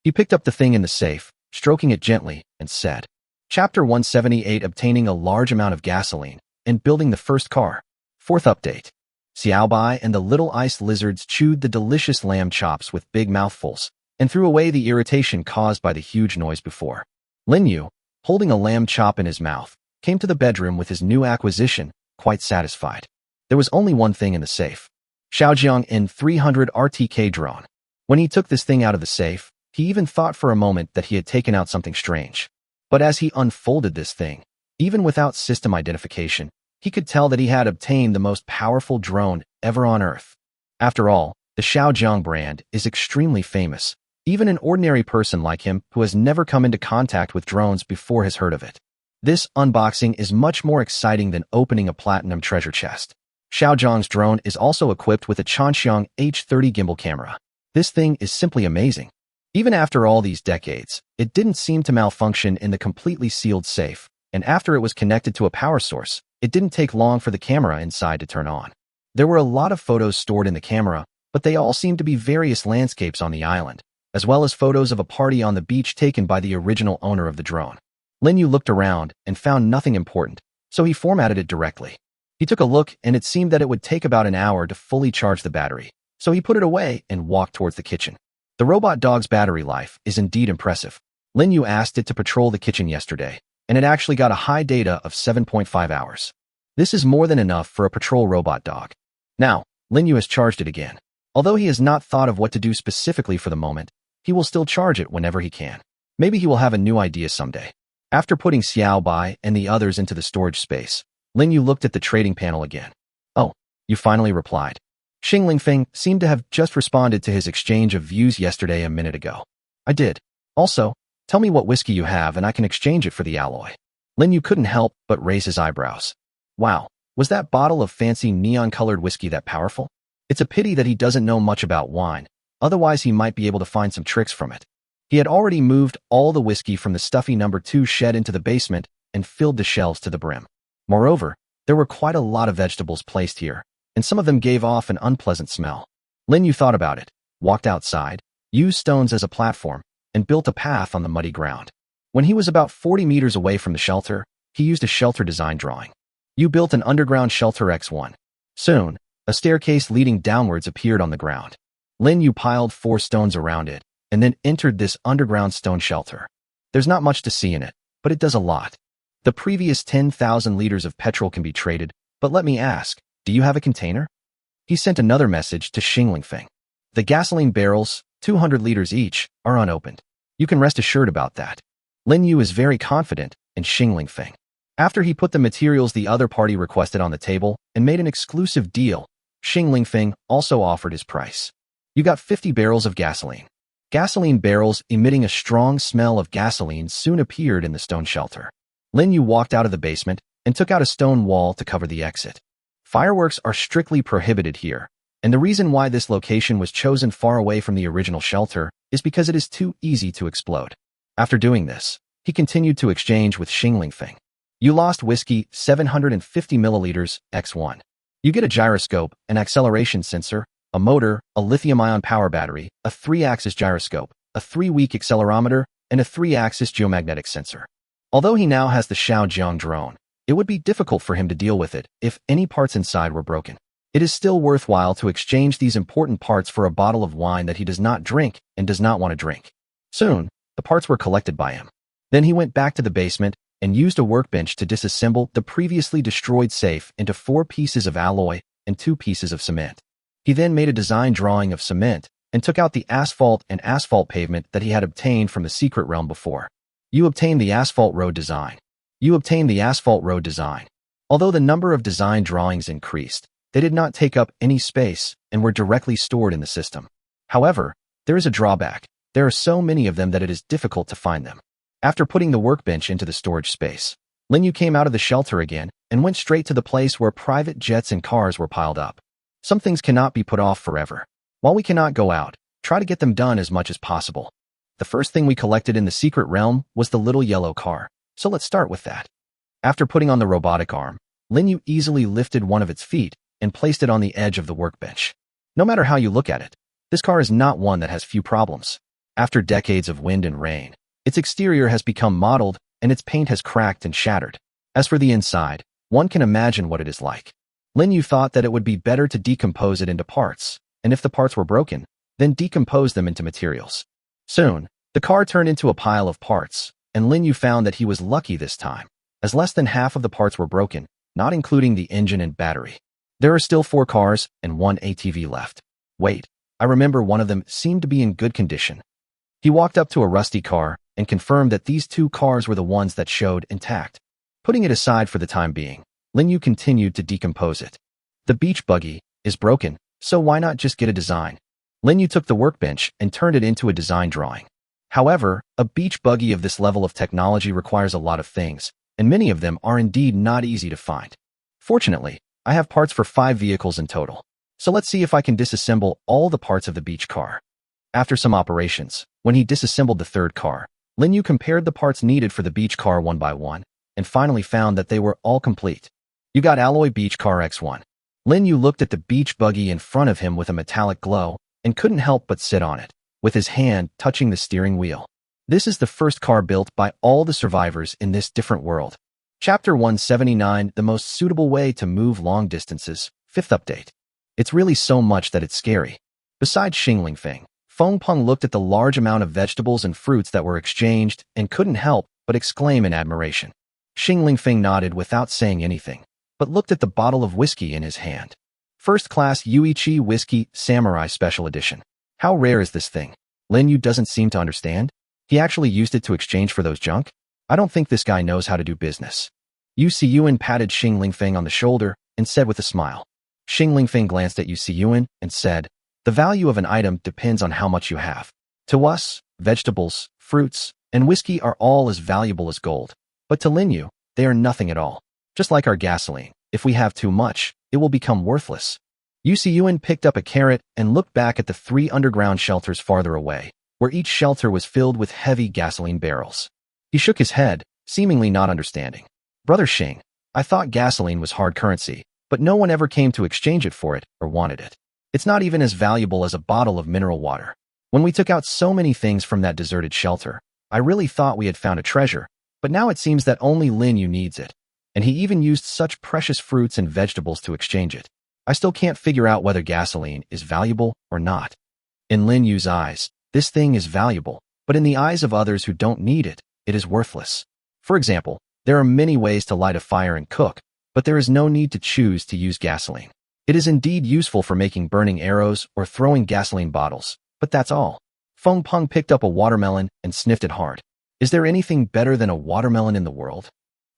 He picked up the thing in the safe, stroking it gently, and said, Chapter 178, Obtaining a large amount of gasoline and building the first car. 4th update. Xiaobai and the little ice lizards chewed the delicious lamb chops with big mouthfuls and threw away the irritation caused by the huge noise before. Lin Yu, holding a lamb chop in his mouth, came to the bedroom with his new acquisition, quite satisfied. There was only one thing in the safe. Xiaojiang N300 RTK drone. When he took this thing out of the safe, he even thought for a moment that he had taken out something strange. But as he unfolded this thing, even without system identification, he could tell that he had obtained the most powerful drone ever on Earth. After all, the Xiaojiang brand is extremely famous. Even an ordinary person like him who has never come into contact with drones before has heard of it. This unboxing is much more exciting than opening a platinum treasure chest. Xiaojiang's drone is also equipped with a Chanxiang H30 gimbal camera. This thing is simply amazing. Even after all these decades, it didn't seem to malfunction in the completely sealed safe, and after it was connected to a power source, it didn't take long for the camera inside to turn on. There were a lot of photos stored in the camera, but they all seemed to be various landscapes on the island, as well as photos of a party on the beach taken by the original owner of the drone. Lin Yu looked around and found nothing important, so he formatted it directly. He took a look and it seemed that it would take about an hour to fully charge the battery, so he put it away and walked towards the kitchen. The robot dog's battery life is indeed impressive. Lin Yu asked it to patrol the kitchen yesterday, and it actually got a high data of 7.5 hours. This is more than enough for a patrol robot dog. Now, Lin Yu has charged it again. Although he has not thought of what to do specifically for the moment, he will still charge it whenever he can. Maybe he will have a new idea someday. After putting Xiao Bai and the others into the storage space, Lin Yu looked at the trading panel again. Oh, you finally replied. Xing Lingfeng seemed to have just responded to his exchange of views yesterday a minute ago. I did. Also, tell me what whiskey you have and I can exchange it for the alloy. Lin Yu couldn't help but raise his eyebrows. Wow, was that bottle of fancy neon-colored whiskey that powerful? It's a pity that he doesn't know much about wine, otherwise he might be able to find some tricks from it. He had already moved all the whiskey from the stuffy number 2 shed into the basement and filled the shelves to the brim. Moreover, there were quite a lot of vegetables placed here, and some of them gave off an unpleasant smell. Lin Yu thought about it, walked outside, used stones as a platform, and built a path on the muddy ground. When he was about 40 meters away from the shelter, he used a shelter design drawing. You built an underground shelter X1. Soon, a staircase leading downwards appeared on the ground. Lin Yu piled 4 stones around it, and then entered this underground stone shelter. There's not much to see in it, but it does a lot. The previous 10,000 liters of petrol can be traded, but let me ask, do you have a container? He sent another message to Xing Lingfeng. The gasoline barrels, 200 liters each, are unopened. You can rest assured about that. Lin Yu is very confident in Xing Lingfeng. After he put the materials the other party requested on the table and made an exclusive deal, Xing Lingfeng also offered his price. You got 50 barrels of gasoline. Gasoline barrels emitting a strong smell of gasoline soon appeared in the stone shelter. Lin Yu walked out of the basement and took out a stone wall to cover the exit. Fireworks are strictly prohibited here, and the reason why this location was chosen far away from the original shelter is because it is too easy to explode. After doing this, he continued to exchange with Xing Lingfeng. You lost whiskey 750 milliliters X1. You get a gyroscope, an acceleration sensor, a motor, a lithium-ion power battery, a 3-axis gyroscope, a 3-week accelerometer, and a 3-axis geomagnetic sensor. Although he now has the Xiaojiang drone, it would be difficult for him to deal with it if any parts inside were broken. It is still worthwhile to exchange these important parts for a bottle of wine that he does not drink and does not want to drink. Soon, the parts were collected by him. Then he went back to the basement and used a workbench to disassemble the previously destroyed safe into 4 pieces of alloy and 2 pieces of cement. He then made a design drawing of cement and took out the asphalt and asphalt pavement that he had obtained from the secret realm before. You obtained the asphalt road design. You obtained the asphalt road design. Although the number of design drawings increased, they did not take up any space and were directly stored in the system. However, there is a drawback. There are so many of them that it is difficult to find them. After putting the workbench into the storage space, Lin Yu came out of the shelter again and went straight to the place where private jets and cars were piled up. Some things cannot be put off forever. While we cannot go out, try to get them done as much as possible. The first thing we collected in the secret realm was the little yellow car, so let's start with that. After putting on the robotic arm, Linyu easily lifted one of its feet and placed it on the edge of the workbench. No matter how you look at it, this car is not one that has few problems. After decades of wind and rain, its exterior has become mottled and its paint has cracked and shattered. As for the inside, one can imagine what it is like. Linyu thought that it would be better to decompose it into parts, and if the parts were broken, then decompose them into materials. Soon, the car turned into a pile of parts, and Linyu found that he was lucky this time, as less than half of the parts were broken, not including the engine and battery. There are still 4 cars and 1 ATV left. Wait, I remember one of them seemed to be in good condition. He walked up to a rusty car and confirmed that these 2 cars were the ones that showed intact. Putting it aside for the time being, Linyu continued to decompose it. The beach buggy is broken, so why not just get a design? Linyu took the workbench and turned it into a design drawing. However, a beach buggy of this level of technology requires a lot of things, and many of them are indeed not easy to find. Fortunately, I have parts for 5 vehicles in total, so let's see if I can disassemble all the parts of the beach car. After some operations, when he disassembled the 3rd car, Linyu compared the parts needed for the beach car one by one, and finally found that they were all complete. You got alloy beach car X1. Linyu looked at the beach buggy in front of him with a metallic glow, and couldn't help but sit on it, with his hand touching the steering wheel. This is the first car built by all the survivors in this different world. Chapter 179, The Most Suitable Way to Move Long Distances, 5th update. It's really so much that it's scary. Besides Xinglingfeng, Fengpeng looked at the large amount of vegetables and fruits that were exchanged and couldn't help but exclaim in admiration. Xinglingfeng nodded without saying anything, but looked at the bottle of whiskey in his hand. First class Yuichi Whiskey Samurai Special Edition. How rare is this thing? Linyu doesn't seem to understand. He actually used it to exchange for those junk? I don't think this guy knows how to do business. Yu Siyuan patted Xinglingfeng on the shoulder and said with a smile. Xinglingfeng glanced at Yu Siyuan and said, the value of an item depends on how much you have. To us, vegetables, fruits, and whiskey are all as valuable as gold. But to Linyu, they are nothing at all. Just like our gasoline, if we have too much, it will become worthless. Yu Siyuan picked up a carrot and looked back at the 3 underground shelters farther away, where each shelter was filled with heavy gasoline barrels. He shook his head, seemingly not understanding. Brother Xing, I thought gasoline was hard currency, but no one ever came to exchange it for it or wanted it. It's not even as valuable as a bottle of mineral water. When we took out so many things from that deserted shelter, I really thought we had found a treasure, but now it seems that only Linyu needs it. And he even used such precious fruits and vegetables to exchange it. I still can't figure out whether gasoline is valuable or not. In Linyu's eyes, this thing is valuable, but in the eyes of others who don't need it, it is worthless. For example, there are many ways to light a fire and cook, but there is no need to choose to use gasoline. It is indeed useful for making burning arrows or throwing gasoline bottles, but that's all. Fengpeng picked up a watermelon and sniffed it hard. Is there anything better than a watermelon in the world?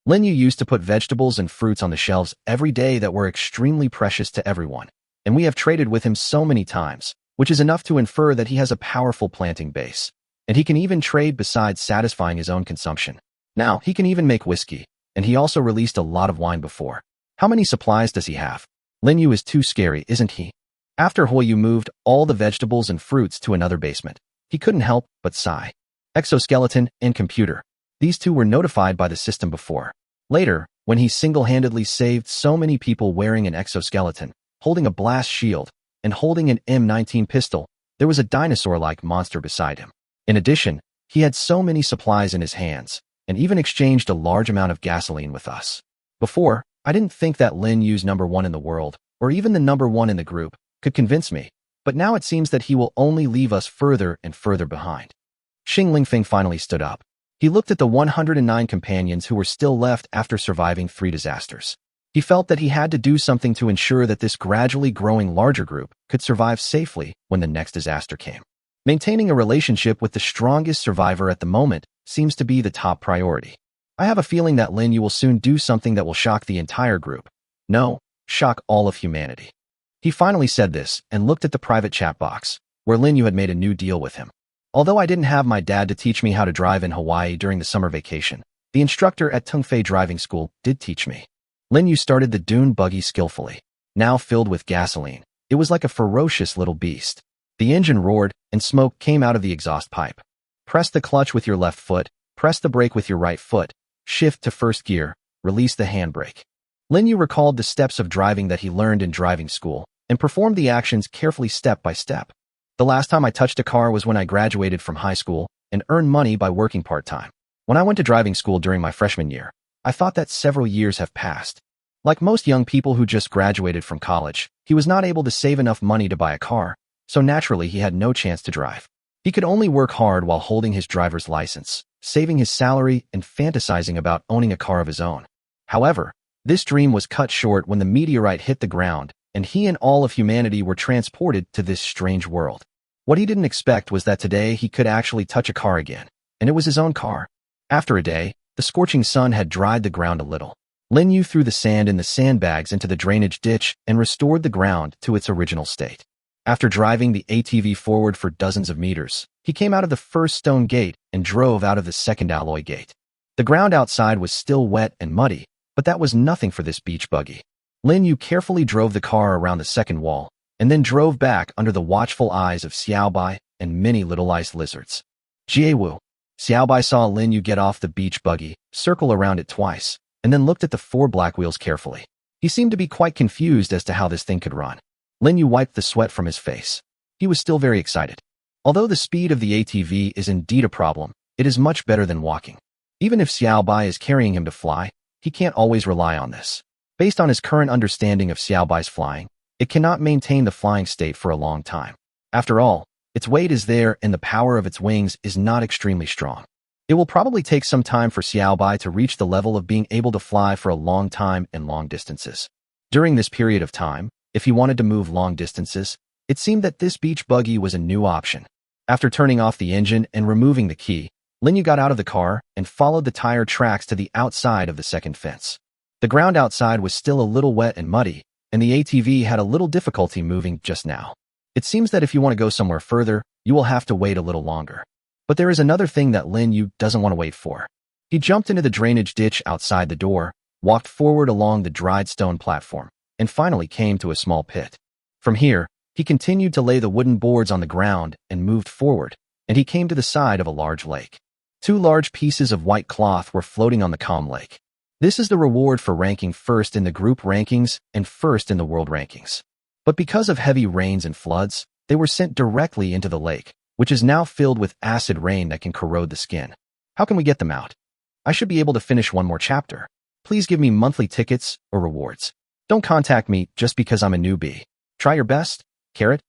Linyu used to put vegetables and fruits on the shelves every day that were extremely precious to everyone, and we have traded with him so many times, which is enough to infer that he has a powerful planting base, and he can even trade besides satisfying his own consumption. Now, he can even make whiskey, and he also released a lot of wine before. How many supplies does he have? Linyu is too scary, isn't he? After Huoyu moved all the vegetables and fruits to another basement, he couldn't help but sigh. Exoskeleton and computer. These two were notified by the system before. Later, when he single-handedly saved so many people wearing an exoskeleton, holding a blast shield, and holding an M19 pistol, there was a dinosaur-like monster beside him. In addition, he had so many supplies in his hands, and even exchanged a large amount of gasoline with us. Before, I didn't think that Linyu's #1 in the world, or even the #1 in the group, could convince me, but now it seems that he will only leave us further and further behind. Xinglingfeng finally stood up. He looked at the 109 companions who were still left after surviving 3 disasters. He felt that he had to do something to ensure that this gradually growing larger group could survive safely when the next disaster came. Maintaining a relationship with the strongest survivor at the moment seems to be the top priority. I have a feeling that Linyu will soon do something that will shock the entire group. No, shock all of humanity. He finally said this and looked at the private chat box, where Linyu had made a new deal with him. Although I didn't have my dad to teach me how to drive in Hawaii during the summer vacation, the instructor at Tungfei Driving School did teach me. Linyu started the dune buggy skillfully. Now filled with gasoline, it was like a ferocious little beast. The engine roared, and smoke came out of the exhaust pipe. Press the clutch with your left foot, press the brake with your right foot, shift to first gear, release the handbrake. Lin Yu recalled the steps of driving that he learned in driving school and performed the actions carefully step by step. The last time I touched a car was when I graduated from high school and earned money by working part-time. When I went to driving school during my freshman year, I thought that several years have passed. Like most young people who just graduated from college, he was not able to save enough money to buy a car, so naturally he had no chance to drive. He could only work hard while holding his driver's license, saving his salary and fantasizing about owning a car of his own. However, this dream was cut short when the meteorite hit the ground, and he and all of humanity were transported to this strange world. What he didn't expect was that today he could actually touch a car again, and it was his own car. After a day, the scorching sun had dried the ground a little. Lin Yu threw the sand in the sandbags into the drainage ditch and restored the ground to its original state. After driving the ATV forward for dozens of meters, he came out of the first stone gate and drove out of the second alloy gate. The ground outside was still wet and muddy, but that was nothing for this beach buggy. Lin Yu carefully drove the car around the second wall, and then drove back under the watchful eyes of Xiaobai and many little ice lizards. Jiewu. Xiaobai saw Lin Yu get off the beach buggy, circle around it twice, and then looked at the 4 black wheels carefully. He seemed to be quite confused as to how this thing could run. Lin Yu wiped the sweat from his face. He was still very excited. Although the speed of the ATV is indeed a problem, it is much better than walking. Even if Xiaobai is carrying him to fly, he can't always rely on this. Based on his current understanding of Xiaobai's flying, it cannot maintain the flying state for a long time. After all, its weight is there and the power of its wings is not extremely strong. It will probably take some time for Xiaobai to reach the level of being able to fly for a long time and long distances. During this period of time, if he wanted to move long distances, it seemed that this beach buggy was a new option. After turning off the engine and removing the key, Lin Yu got out of the car and followed the tire tracks to the outside of the second fence. The ground outside was still a little wet and muddy, and the ATV had a little difficulty moving just now. It seems that if you want to go somewhere further, you will have to wait a little longer. But there is another thing that Lin Yu doesn't want to wait for. He jumped into the drainage ditch outside the door, walked forward along the dried stone platform, and finally came to a small pit. From here, he continued to lay the wooden boards on the ground and moved forward, and he came to the side of a large lake. 2 large pieces of white cloth were floating on the calm lake. This is the reward for ranking first in the group rankings and first in the world rankings. But because of heavy rains and floods, they were sent directly into the lake, which is now filled with acid rain that can corrode the skin. How can we get them out? I should be able to finish one more chapter. Please give me monthly tickets or rewards. Don't contact me just because I'm a newbie. Try your best. Carrot.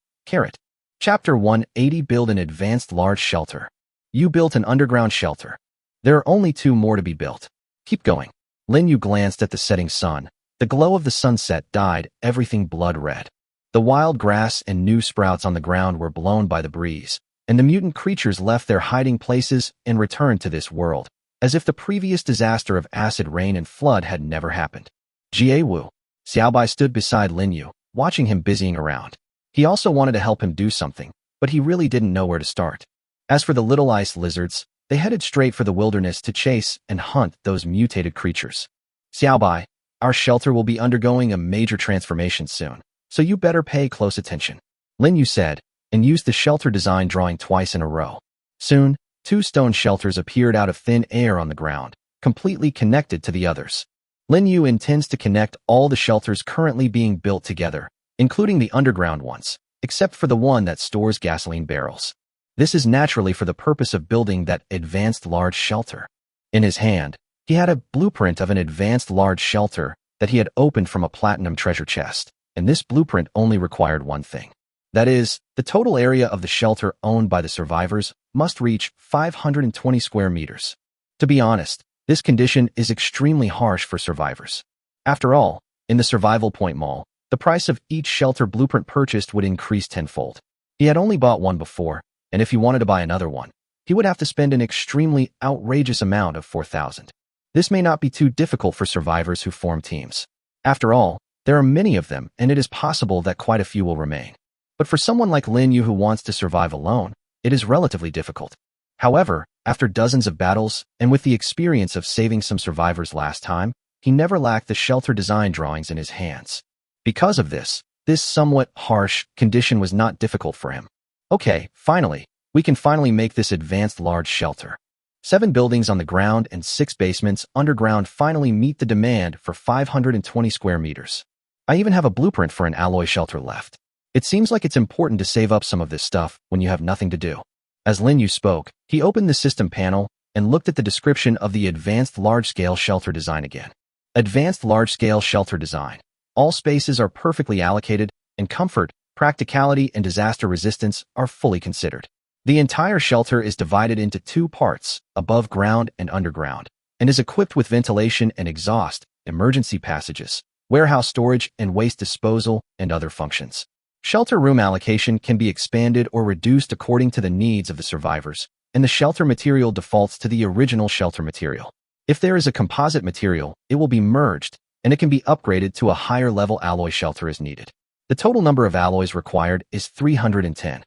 Chapter 180. Build an advanced large shelter. You built an underground shelter. There are only 2 more to be built. Keep going. Lin Yu glanced at the setting sun. The glow of the sunset dyed everything blood red. The wild grass and new sprouts on the ground were blown by the breeze, and the mutant creatures left their hiding places and returned to this world, as if the previous disaster of acid rain and flood had never happened. Jiewu. Xiaobai stood beside Lin Yu, watching him busying around. He also wanted to help him do something, but he really didn't know where to start. As for the little ice lizards, they headed straight for the wilderness to chase and hunt those mutated creatures. Xiaobai, our shelter will be undergoing a major transformation soon, so you better pay close attention, Lin Yu said, and used the shelter design drawing twice in a row. Soon, 2 stone shelters appeared out of thin air on the ground, completely connected to the others. Lin Yu intends to connect all the shelters currently being built together, including the underground ones, except for the one that stores gasoline barrels. This is naturally for the purpose of building that advanced large shelter. In his hand, he had a blueprint of an advanced large shelter that he had opened from a platinum treasure chest, and this blueprint only required one thing. That is, the total area of the shelter owned by the survivors must reach 520 square meters. To be honest, this condition is extremely harsh for survivors. After all, in the Survival Point Mall, the price of each shelter blueprint purchased would increase tenfold. He had only bought one before, and if he wanted to buy another one, he would have to spend an extremely outrageous amount of 4,000. This may not be too difficult for survivors who form teams. After all, there are many of them, and it is possible that quite a few will remain. But for someone like Lin Yu who wants to survive alone, it is relatively difficult. However, after dozens of battles, and with the experience of saving some survivors last time, he never lacked the shelter design drawings in his hands. Because of this somewhat harsh condition was not difficult for him. Okay, finally, we can finally make this advanced large shelter. 7 buildings on the ground and 6 basements underground finally meet the demand for 520 square meters. I even have a blueprint for an alloy shelter left. It seems like it's important to save up some of this stuff when you have nothing to do. As Lin Yu spoke, he opened the system panel and looked at the description of the Advanced Large-Scale Shelter Design again. Advanced Large-Scale Shelter Design. All spaces are perfectly allocated, and comfort, practicality, and disaster resistance are fully considered. The entire shelter is divided into 2 parts, above ground and underground, and is equipped with ventilation and exhaust, emergency passages, warehouse storage and waste disposal, and other functions. Shelter room allocation can be expanded or reduced according to the needs of the survivors, and the shelter material defaults to the original shelter material. If there is a composite material, it will be merged, and it can be upgraded to a higher level alloy shelter as needed. The total number of alloys required is 310.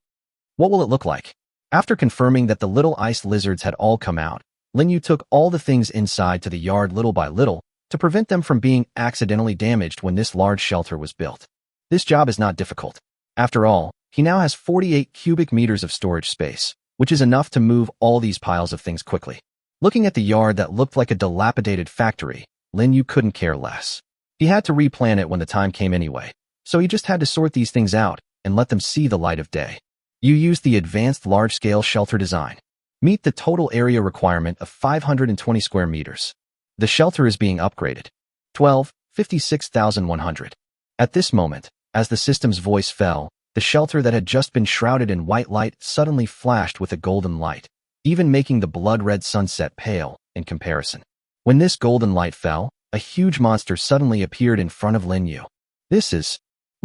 What will it look like? After confirming that the little ice lizards had all come out, Lin Yu took all the things inside to the yard little by little to prevent them from being accidentally damaged when this large shelter was built. This job is not difficult. After all, he now has 48 cubic meters of storage space, which is enough to move all these piles of things quickly. Looking at the yard that looked like a dilapidated factory, Lin Yu couldn't care less. He had to replan it when the time came anyway, so he just had to sort these things out and let them see the light of day. You use the Advanced Large-Scale Shelter Design. Meet the total area requirement of 520 square meters. The shelter is being upgraded. 56,100. At this moment, as the system's voice fell, the shelter that had just been shrouded in white light suddenly flashed with a golden light, even making the blood-red sunset pale in comparison. When this golden light fell, a huge monster suddenly appeared in front of Lin Yu.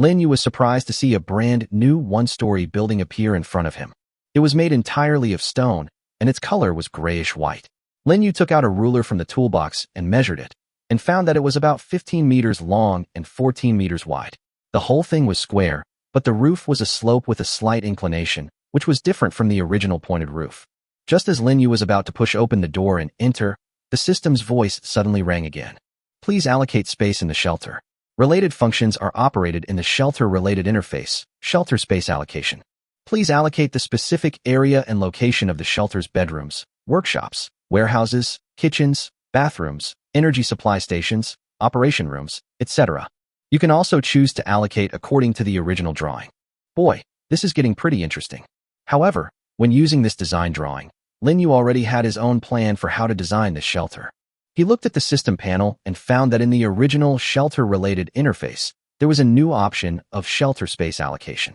Lin Yu was surprised to see a brand new 1-story building appear in front of him. It was made entirely of stone, and its color was grayish-white. Lin Yu took out a ruler from the toolbox and measured it, and found that it was about 15 meters long and 14 meters wide. The whole thing was square, but the roof was a slope with a slight inclination, which was different from the original pointed roof. Just as Lin Yu was about to push open the door and enter, the system's voice suddenly rang again. Please allocate space in the shelter. Related functions are operated in the shelter-related interface, shelter space allocation. Please allocate the specific area and location of the shelter's bedrooms, workshops, warehouses, kitchens, bathrooms, energy supply stations, operation rooms, etc. You can also choose to allocate according to the original drawing. Boy, this is getting pretty interesting. However, when using this design drawing, Lin Yu already had his own plan for how to design this shelter. He looked at the system panel and found that in the original shelter-related interface, there was a new option of shelter space allocation.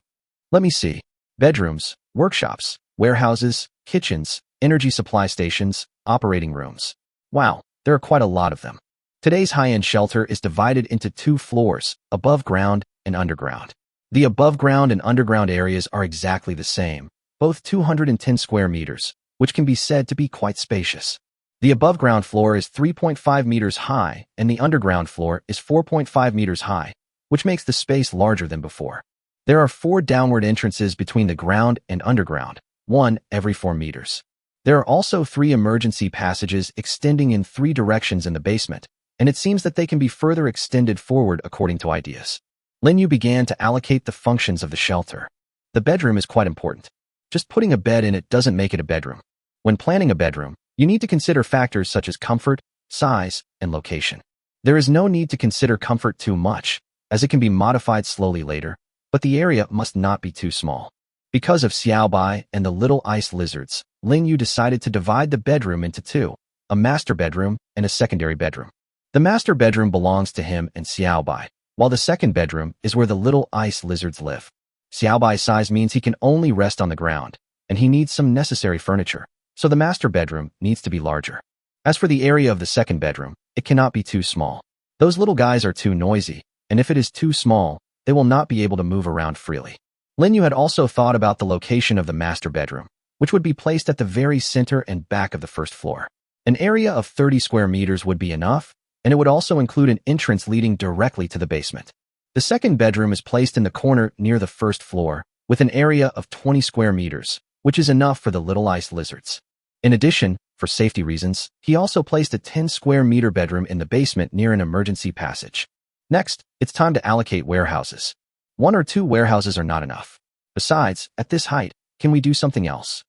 Let me see. Bedrooms, workshops, warehouses, kitchens, energy supply stations, operating rooms. Wow, there are quite a lot of them. Today's high-end shelter is divided into 2 floors, above ground and underground. The above ground and underground areas are exactly the same, both 210 square meters, which can be said to be quite spacious. The above-ground floor is 3.5 meters high, and the underground floor is 4.5 meters high, which makes the space larger than before. There are 4 downward entrances between the ground and underground, 1 every 4 meters. There are also 3 emergency passages extending in 3 directions in the basement, and it seems that they can be further extended forward according to ideas. Lin Yu began to allocate the functions of the shelter. The bedroom is quite important. Just putting a bed in it doesn't make it a bedroom. When planning a bedroom, you need to consider factors such as comfort, size, and location. There is no need to consider comfort too much, as it can be modified slowly later, but the area must not be too small. Because of Xiaobai and the little ice lizards, Lin Yu decided to divide the bedroom into 2, a master bedroom and a secondary bedroom. The master bedroom belongs to him and Xiaobai, while the second bedroom is where the little ice lizards live. Xiaobai's size means he can only rest on the ground, and he needs some necessary furniture, so the master bedroom needs to be larger. As for the area of the second bedroom, it cannot be too small. Those little guys are too noisy, and if it is too small, they will not be able to move around freely. Lin Yu had also thought about the location of the master bedroom, which would be placed at the very center and back of the first floor. An area of 30 square meters would be enough, and it would also include an entrance leading directly to the basement. The second bedroom is placed in the corner near the first floor, with an area of 20 square meters, which is enough for the little ice lizards. In addition, for safety reasons, he also placed a 10 square meter bedroom in the basement near an emergency passage. Next, it's time to allocate warehouses. 1 or 2 warehouses are not enough. Besides, at this height, Can we do something else?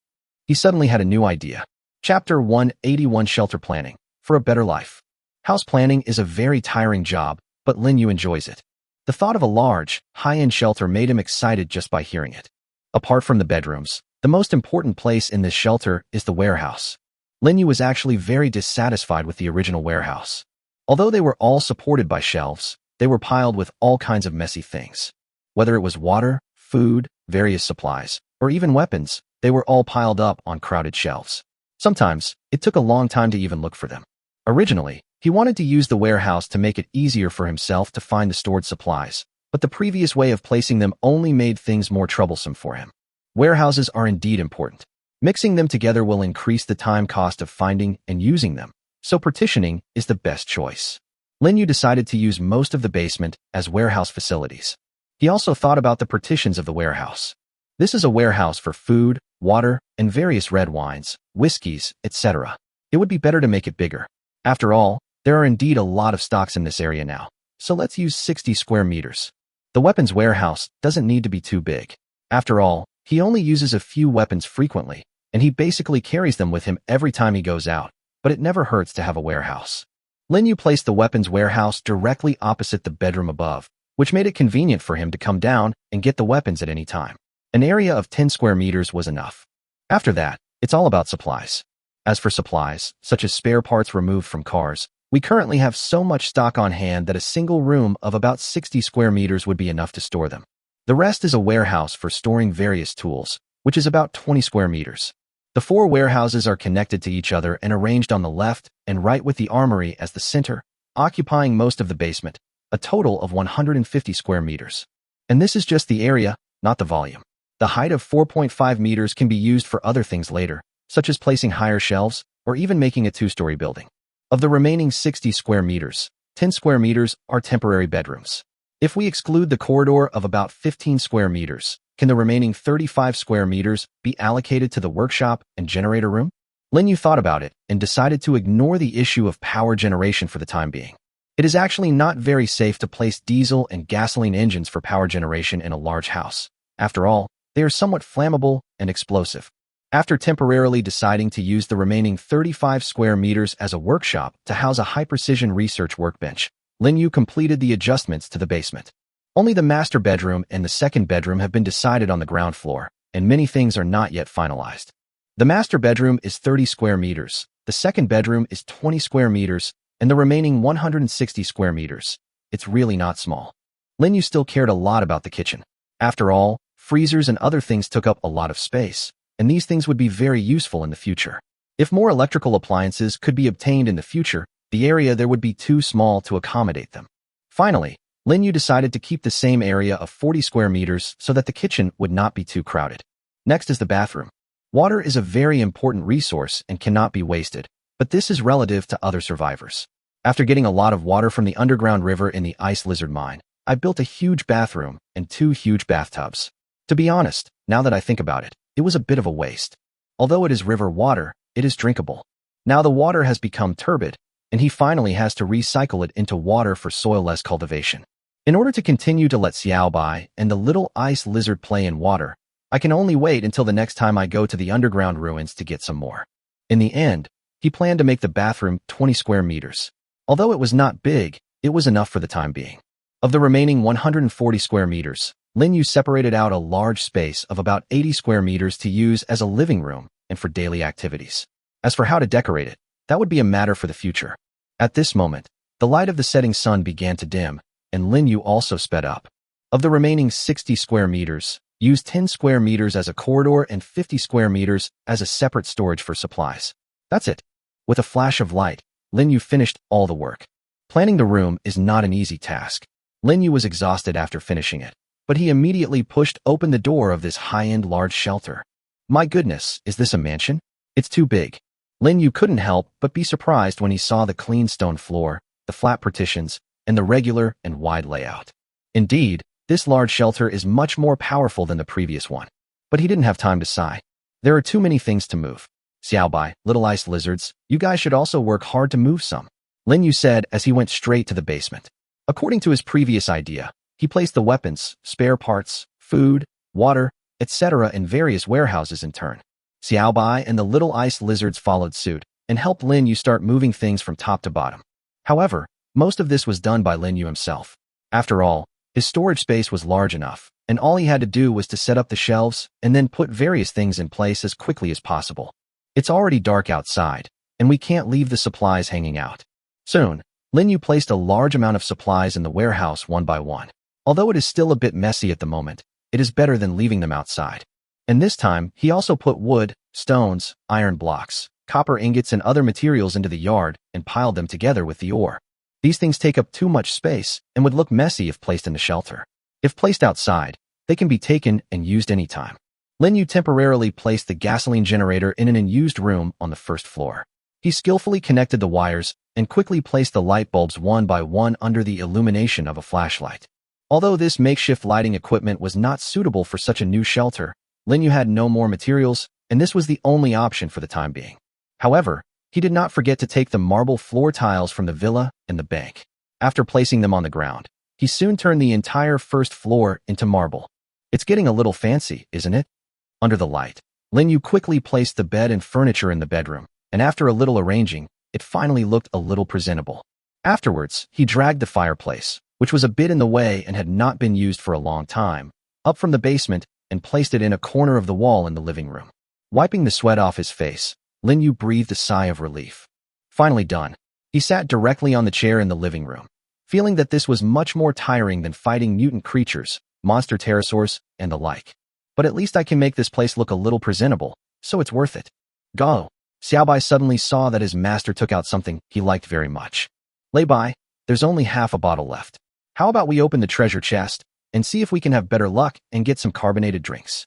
He suddenly had a new idea. Chapter 181 Shelter Planning for a Better Life. House planning is a very tiring job, but Lin Yu enjoys it. The thought of a large, high-end shelter made him excited just by hearing it. Apart from the bedrooms, the most important place in this shelter is the warehouse. Lin Yu was actually very dissatisfied with the original warehouse. Although they were all supported by shelves, they were piled with all kinds of messy things. Whether it was water, food, various supplies, or even weapons, they were all piled up on crowded shelves. Sometimes, it took a long time to even look for them. Originally, he wanted to use the warehouse to make it easier for himself to find the stored supplies, but the previous way of placing them only made things more troublesome for him. Warehouses are indeed important. Mixing them together will increase the time cost of finding and using them, so partitioning is the best choice. Lin Yu decided to use most of the basement as warehouse facilities. He also thought about the partitions of the warehouse. This is a warehouse for food, water, and various red wines, whiskeys, etc. It would be better to make it bigger. After all, there are indeed a lot of stocks in this area now, so let's use 60 square meters. The weapons warehouse doesn't need to be too big. After all, he only uses a few weapons frequently, and he basically carries them with him every time he goes out, but it never hurts to have a warehouse. Lin Yu placed the weapons warehouse directly opposite the bedroom above, which made it convenient for him to come down and get the weapons at any time. An area of 10 square meters was enough. After that, it's all about supplies. As for supplies, such as spare parts removed from cars, we currently have so much stock on hand that a single room of about 60 square meters would be enough to store them. The rest is a warehouse for storing various tools, which is about 20 square meters. The four warehouses are connected to each other and arranged on the left and right with the armory as the center, occupying most of the basement, a total of 150 square meters. And this is just the area, not the volume. The height of 4.5 meters can be used for other things later, such as placing higher shelves or even making a two-story building. Of the remaining 60 square meters, 10 square meters are temporary bedrooms. If we exclude the corridor of about 15 square meters, can the remaining 35 square meters be allocated to the workshop and generator room? Lin Yu thought about it and decided to ignore the issue of power generation for the time being. It is actually not very safe to place diesel and gasoline engines for power generation in a large house. After all, they are somewhat flammable and explosive. After temporarily deciding to use the remaining 35 square meters as a workshop to house a high-precision research workbench, Lin Yu completed the adjustments to the basement. Only the master bedroom and the second bedroom have been decided on the ground floor, and many things are not yet finalized. The master bedroom is 30 square meters, the second bedroom is 20 square meters, and the remaining 160 square meters. It's really not small. Lin Yu still cared a lot about the kitchen. After all, freezers and other things took up a lot of space, and these things would be very useful in the future. If more electrical appliances could be obtained in the future, the area there would be too small to accommodate them. Finally, Lin Yu decided to keep the same area of 40 square meters so that the kitchen would not be too crowded. Next is the bathroom. Water is a very important resource and cannot be wasted, but this is relative to other survivors. After getting a lot of water from the underground river in the ice lizard mine, I built a huge bathroom and 2 huge bathtubs. To be honest, now that I think about it, it was a bit of a waste. Although it is river water, it is drinkable. Now the water has become turbid, and he finally has to recycle it into water for soil-less cultivation. In order to continue to let Xiaobai and the little ice lizard play in water, I can only wait until the next time I go to the underground ruins to get some more. In the end, he planned to make the bathroom 20 square meters. Although it was not big, it was enough for the time being. Of the remaining 140 square meters, Lin Yu separated out a large space of about 80 square meters to use as a living room and for daily activities. As for how to decorate it, that would be a matter for the future. At this moment, the light of the setting sun began to dim, and Lin Yu also sped up. Of the remaining 60 square meters, use 10 square meters as a corridor and 50 square meters as a separate storage for supplies. That's it. With a flash of light, Lin Yu finished all the work. Planning the room is not an easy task. Lin Yu was exhausted after finishing it, but he immediately pushed open the door of this high-end large shelter. My goodness, is this a mansion? It's too big. Lin Yu couldn't help but be surprised when he saw the clean stone floor, the flat partitions, and the regular and wide layout. Indeed, this large shelter is much more powerful than the previous one. But he didn't have time to sigh. There are too many things to move. Xiaobai, little ice lizards, you guys should also work hard to move some, Lin Yu said as he went straight to the basement. According to his previous idea, he placed the weapons, spare parts, food, water, etc. in various warehouses in turn. Xiaobai and the little ice lizards followed suit and helped Lin Yu start moving things from top to bottom. However, most of this was done by Lin Yu himself. After all, his storage space was large enough, and all he had to do was to set up the shelves and then put various things in place as quickly as possible. It's already dark outside, and we can't leave the supplies hanging out. Soon, Lin Yu placed a large amount of supplies in the warehouse one by one. Although it is still a bit messy at the moment, it is better than leaving them outside. And this time, he also put wood, stones, iron blocks, copper ingots and other materials into the yard and piled them together with the ore. These things take up too much space and would look messy if placed in the shelter. If placed outside, they can be taken and used anytime. Lin Yu temporarily placed the gasoline generator in an unused room on the first floor. He skillfully connected the wires and quickly placed the light bulbs one by one under the illumination of a flashlight. Although this makeshift lighting equipment was not suitable for such a new shelter, Lin Yu had no more materials, and this was the only option for the time being. However, he did not forget to take the marble floor tiles from the villa and the bank. After placing them on the ground, he soon turned the entire first floor into marble. It's getting a little fancy, isn't it? Under the light, Lin Yu quickly placed the bed and furniture in the bedroom, and after a little arranging, it finally looked a little presentable. Afterwards, he dragged the fireplace, which was a bit in the way and had not been used for a long time, up from the basement and placed it in a corner of the wall in the living room. Wiping the sweat off his face, Lin Yu breathed a sigh of relief. Finally done, he sat directly on the chair in the living room, feeling that this was much more tiring than fighting mutant creatures, monster pterosaurs, and the like. But at least I can make this place look a little presentable, so it's worth it. Go! Xiaobai suddenly saw that his master took out something he liked very much. Lay by, there's only half a bottle left. How about we open the treasure chest and see if we can have better luck and get some carbonated drinks?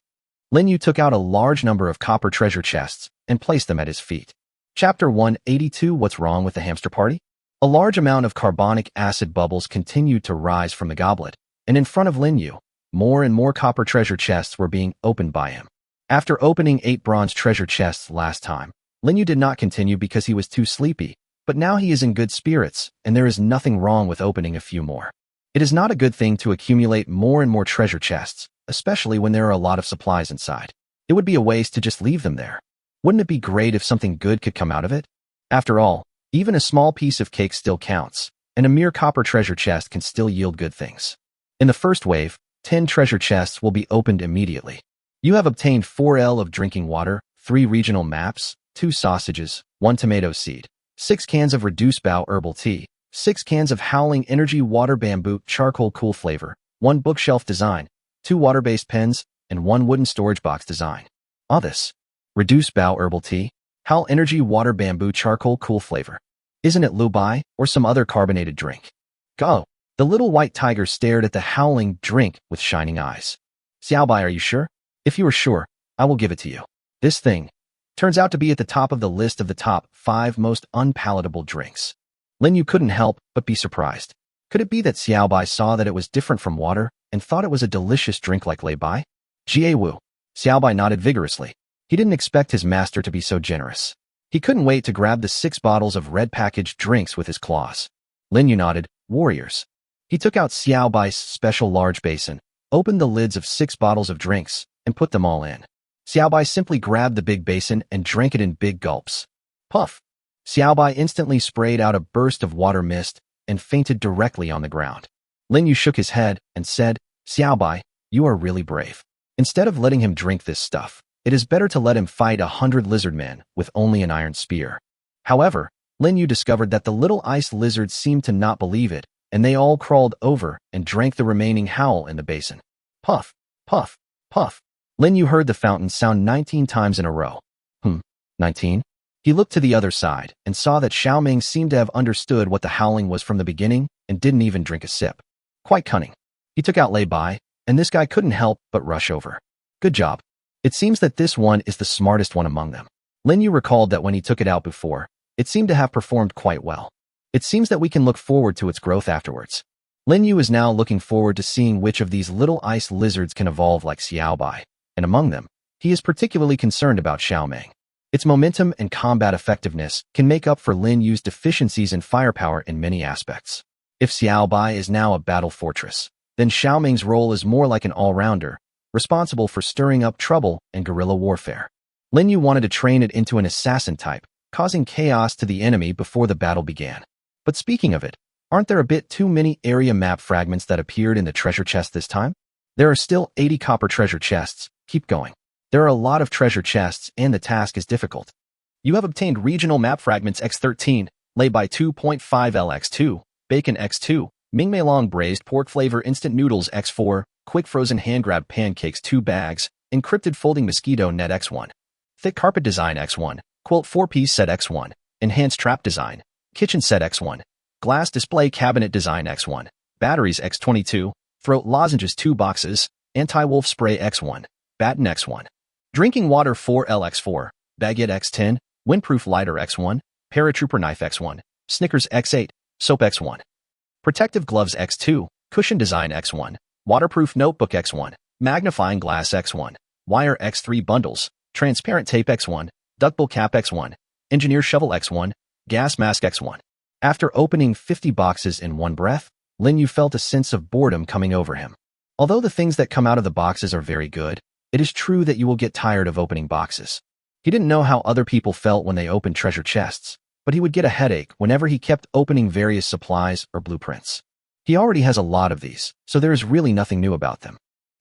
Lin Yu took out a large number of copper treasure chests and placed them at his feet. Chapter 182 What's Wrong with the Hamster Party? A large amount of carbonic acid bubbles continued to rise from the goblet, and in front of Lin Yu, more and more copper treasure chests were being opened by him. After opening 8 bronze treasure chests last time, Lin Yu did not continue because he was too sleepy, but now he is in good spirits, and there is nothing wrong with opening a few more. It is not a good thing to accumulate more and more treasure chests, especially when there are a lot of supplies inside. It would be a waste to just leave them there. Wouldn't it be great if something good could come out of it? After all, even a small piece of cake still counts, and a mere copper treasure chest can still yield good things. In the first wave, 10 treasure chests will be opened immediately. You have obtained 4L of drinking water, 3 regional maps, 2 sausages, 1 tomato seed, 6 cans of reduced bow herbal tea, 6 cans of howling energy water bamboo charcoal cool flavor, 1 bookshelf design, 2 water-based pens, and 1 wooden storage box design. All this. Reduced bow herbal tea, howl energy water bamboo charcoal cool flavor. Isn't it lubai or some other carbonated drink? Go! The little white tiger stared at the howling drink with shining eyes. Xiaobai, are you sure? If you are sure, I will give it to you. This thing turns out to be at the top of the list of the top 5 most unpalatable drinks. Lin Yu couldn't help but be surprised. Could it be that Xiaobai saw that it was different from water and thought it was a delicious drink like Lei Bai? Jie Wu. Xiaobai nodded vigorously. He didn't expect his master to be so generous. He couldn't wait to grab the 6 bottles of red packaged drinks with his claws. Lin Yu nodded, warriors. He took out Xiaobai's special large basin, opened the lids of 6 bottles of drinks, and put them all in. Xiaobai simply grabbed the big basin and drank it in big gulps. Puff! Xiaobai instantly sprayed out a burst of water mist and fainted directly on the ground. Lin Yu shook his head and said, Xiaobai, you are really brave. Instead of letting him drink this stuff, it is better to let him fight 100 lizard men with only an iron spear. However, Lin Yu discovered that the little ice lizards seemed to not believe it, and they all crawled over and drank the remaining howl in the basin. Puff, puff, puff. Lin Yu heard the fountain sound 19 times in a row. 19? He looked to the other side and saw that Xiaoming seemed to have understood what the howling was from the beginning and didn't even drink a sip. Quite cunning. He took out Lei Bai, and this guy couldn't help but rush over. Good job. It seems that this one is the smartest one among them. Lin Yu recalled that when he took it out before, it seemed to have performed quite well. It seems that we can look forward to its growth afterwards. Lin Yu is now looking forward to seeing which of these little ice lizards can evolve like Xiaobai, and among them, he is particularly concerned about Xiaoming. Its momentum and combat effectiveness can make up for Lin Yu's deficiencies in firepower in many aspects. If Xiaobai is now a battle fortress, then Xiaoming's role is more like an all-rounder, responsible for stirring up trouble and guerrilla warfare. Lin Yu wanted to train it into an assassin type, causing chaos to the enemy before the battle began. But speaking of it, aren't there a bit too many area map fragments that appeared in the treasure chest this time? There are still 80 copper treasure chests. Keep going. There are a lot of treasure chests and the task is difficult. You have obtained regional map fragments X13, lay by 2.5 LX2, bacon X2, Mingmei long braised pork flavor instant noodles X4, quick frozen hand grab pancakes 2 bags, encrypted folding mosquito net X1, thick carpet design X1, quilt 4-piece set X1, enhanced trap design, kitchen set X1, glass display cabinet design X1, batteries X22, throat lozenges 2 boxes, anti-wolf spray X1, baton X1, drinking water 4LX4, baguette X10, windproof lighter X1, paratrooper knife X1, Snickers X8, soap X1, protective gloves X2, cushion design X1, waterproof notebook X1, magnifying glass X1, wire X3 bundles, transparent tape X1, duckbill cap X1, engineer shovel X1, gas mask X1. After opening 50 boxes in one breath, Lin Yu felt a sense of boredom coming over him. Although the things that come out of the boxes are very good, it is true that you will get tired of opening boxes. He didn't know how other people felt when they opened treasure chests, but he would get a headache whenever he kept opening various supplies or blueprints. He already has a lot of these, so there is really nothing new about them.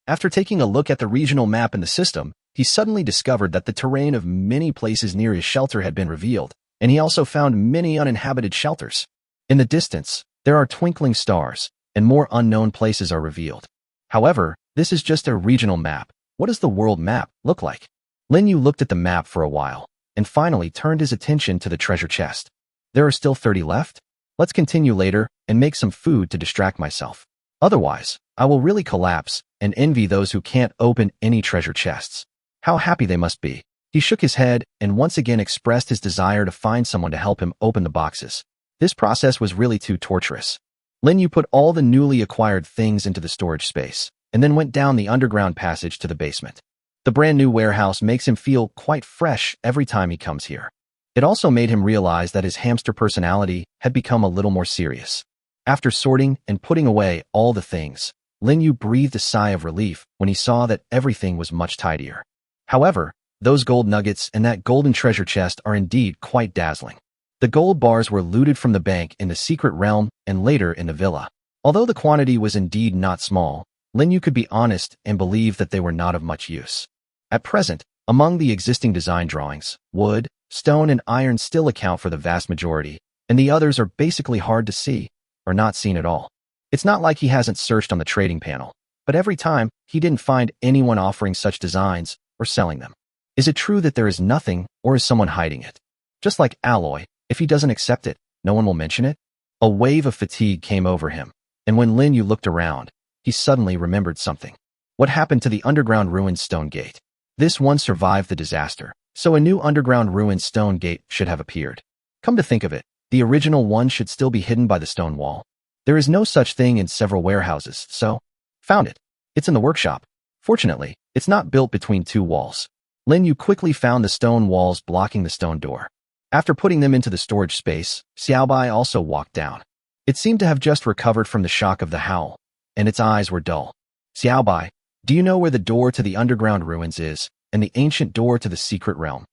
After taking a look at the regional map in the system, he suddenly discovered that the terrain of many places near his shelter had been revealed, and he also found many uninhabited shelters. In the distance, there are twinkling stars, and more unknown places are revealed. However, this is just a regional map. What does the world map look like? Lin Yu looked at the map for a while, and finally turned his attention to the treasure chest. There are still 30 left? Let's continue later and make some food to distract myself. Otherwise, I will really collapse and envy those who can't open any treasure chests. How happy they must be. He shook his head and once again expressed his desire to find someone to help him open the boxes. This process was really too torturous. Lin Yu put all the newly acquired things into the storage space, and then went down the underground passage to the basement. The brand new warehouse makes him feel quite fresh every time he comes here. It also made him realize that his hamster personality had become a little more serious. After sorting and putting away all the things, Lin Yu breathed a sigh of relief when he saw that everything was much tidier. However, those gold nuggets and that golden treasure chest are indeed quite dazzling. The gold bars were looted from the bank in the secret realm and later in the villa. Although the quantity was indeed not small, Lin Yu could be honest and believe that they were not of much use. At present, among the existing design drawings, wood, stone, and iron still account for the vast majority, and the others are basically hard to see, or not seen at all. It's not like he hasn't searched on the trading panel, but every time, he didn't find anyone offering such designs or selling them. Is it true that there is nothing, or is someone hiding it? Just like alloy, if he doesn't accept it, no one will mention it? A wave of fatigue came over him, and when Lin Yu looked around, he suddenly remembered something. What happened to the underground ruined stone gate? This one survived the disaster, so a new underground ruined stone gate should have appeared. Come to think of it, the original one should still be hidden by the stone wall. There is no such thing in several warehouses, so found it. It's in the workshop. Fortunately, it's not built between two walls. Lin Yu quickly found the stone walls blocking the stone door. After putting them into the storage space, Xiaobai also walked down. It seemed to have just recovered from the shock of the howl, and its eyes were dull. Xiaobai, do you know where the door to the underground ruins is, and the ancient door to the secret realm?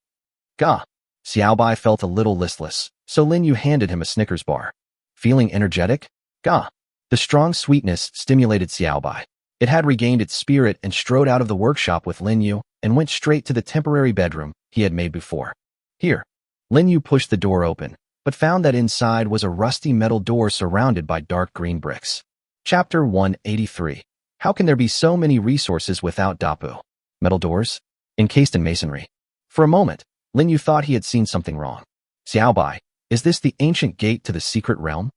Gah! Xiaobai felt a little listless, so Lin Yu handed him a Snickers bar. Feeling energetic? Gah! The strong sweetness stimulated Xiaobai. It had regained its spirit and strode out of the workshop with Lin Yu and went straight to the temporary bedroom he had made before. Here. Lin Yu pushed the door open, but found that inside was a rusty metal door surrounded by dark green bricks. Chapter 183. How can there be so many resources without Dapu? Metal doors? Encased in masonry. For a moment, Lin Yu thought he had seen something wrong. Xiaobai, is this the ancient gate to the secret realm?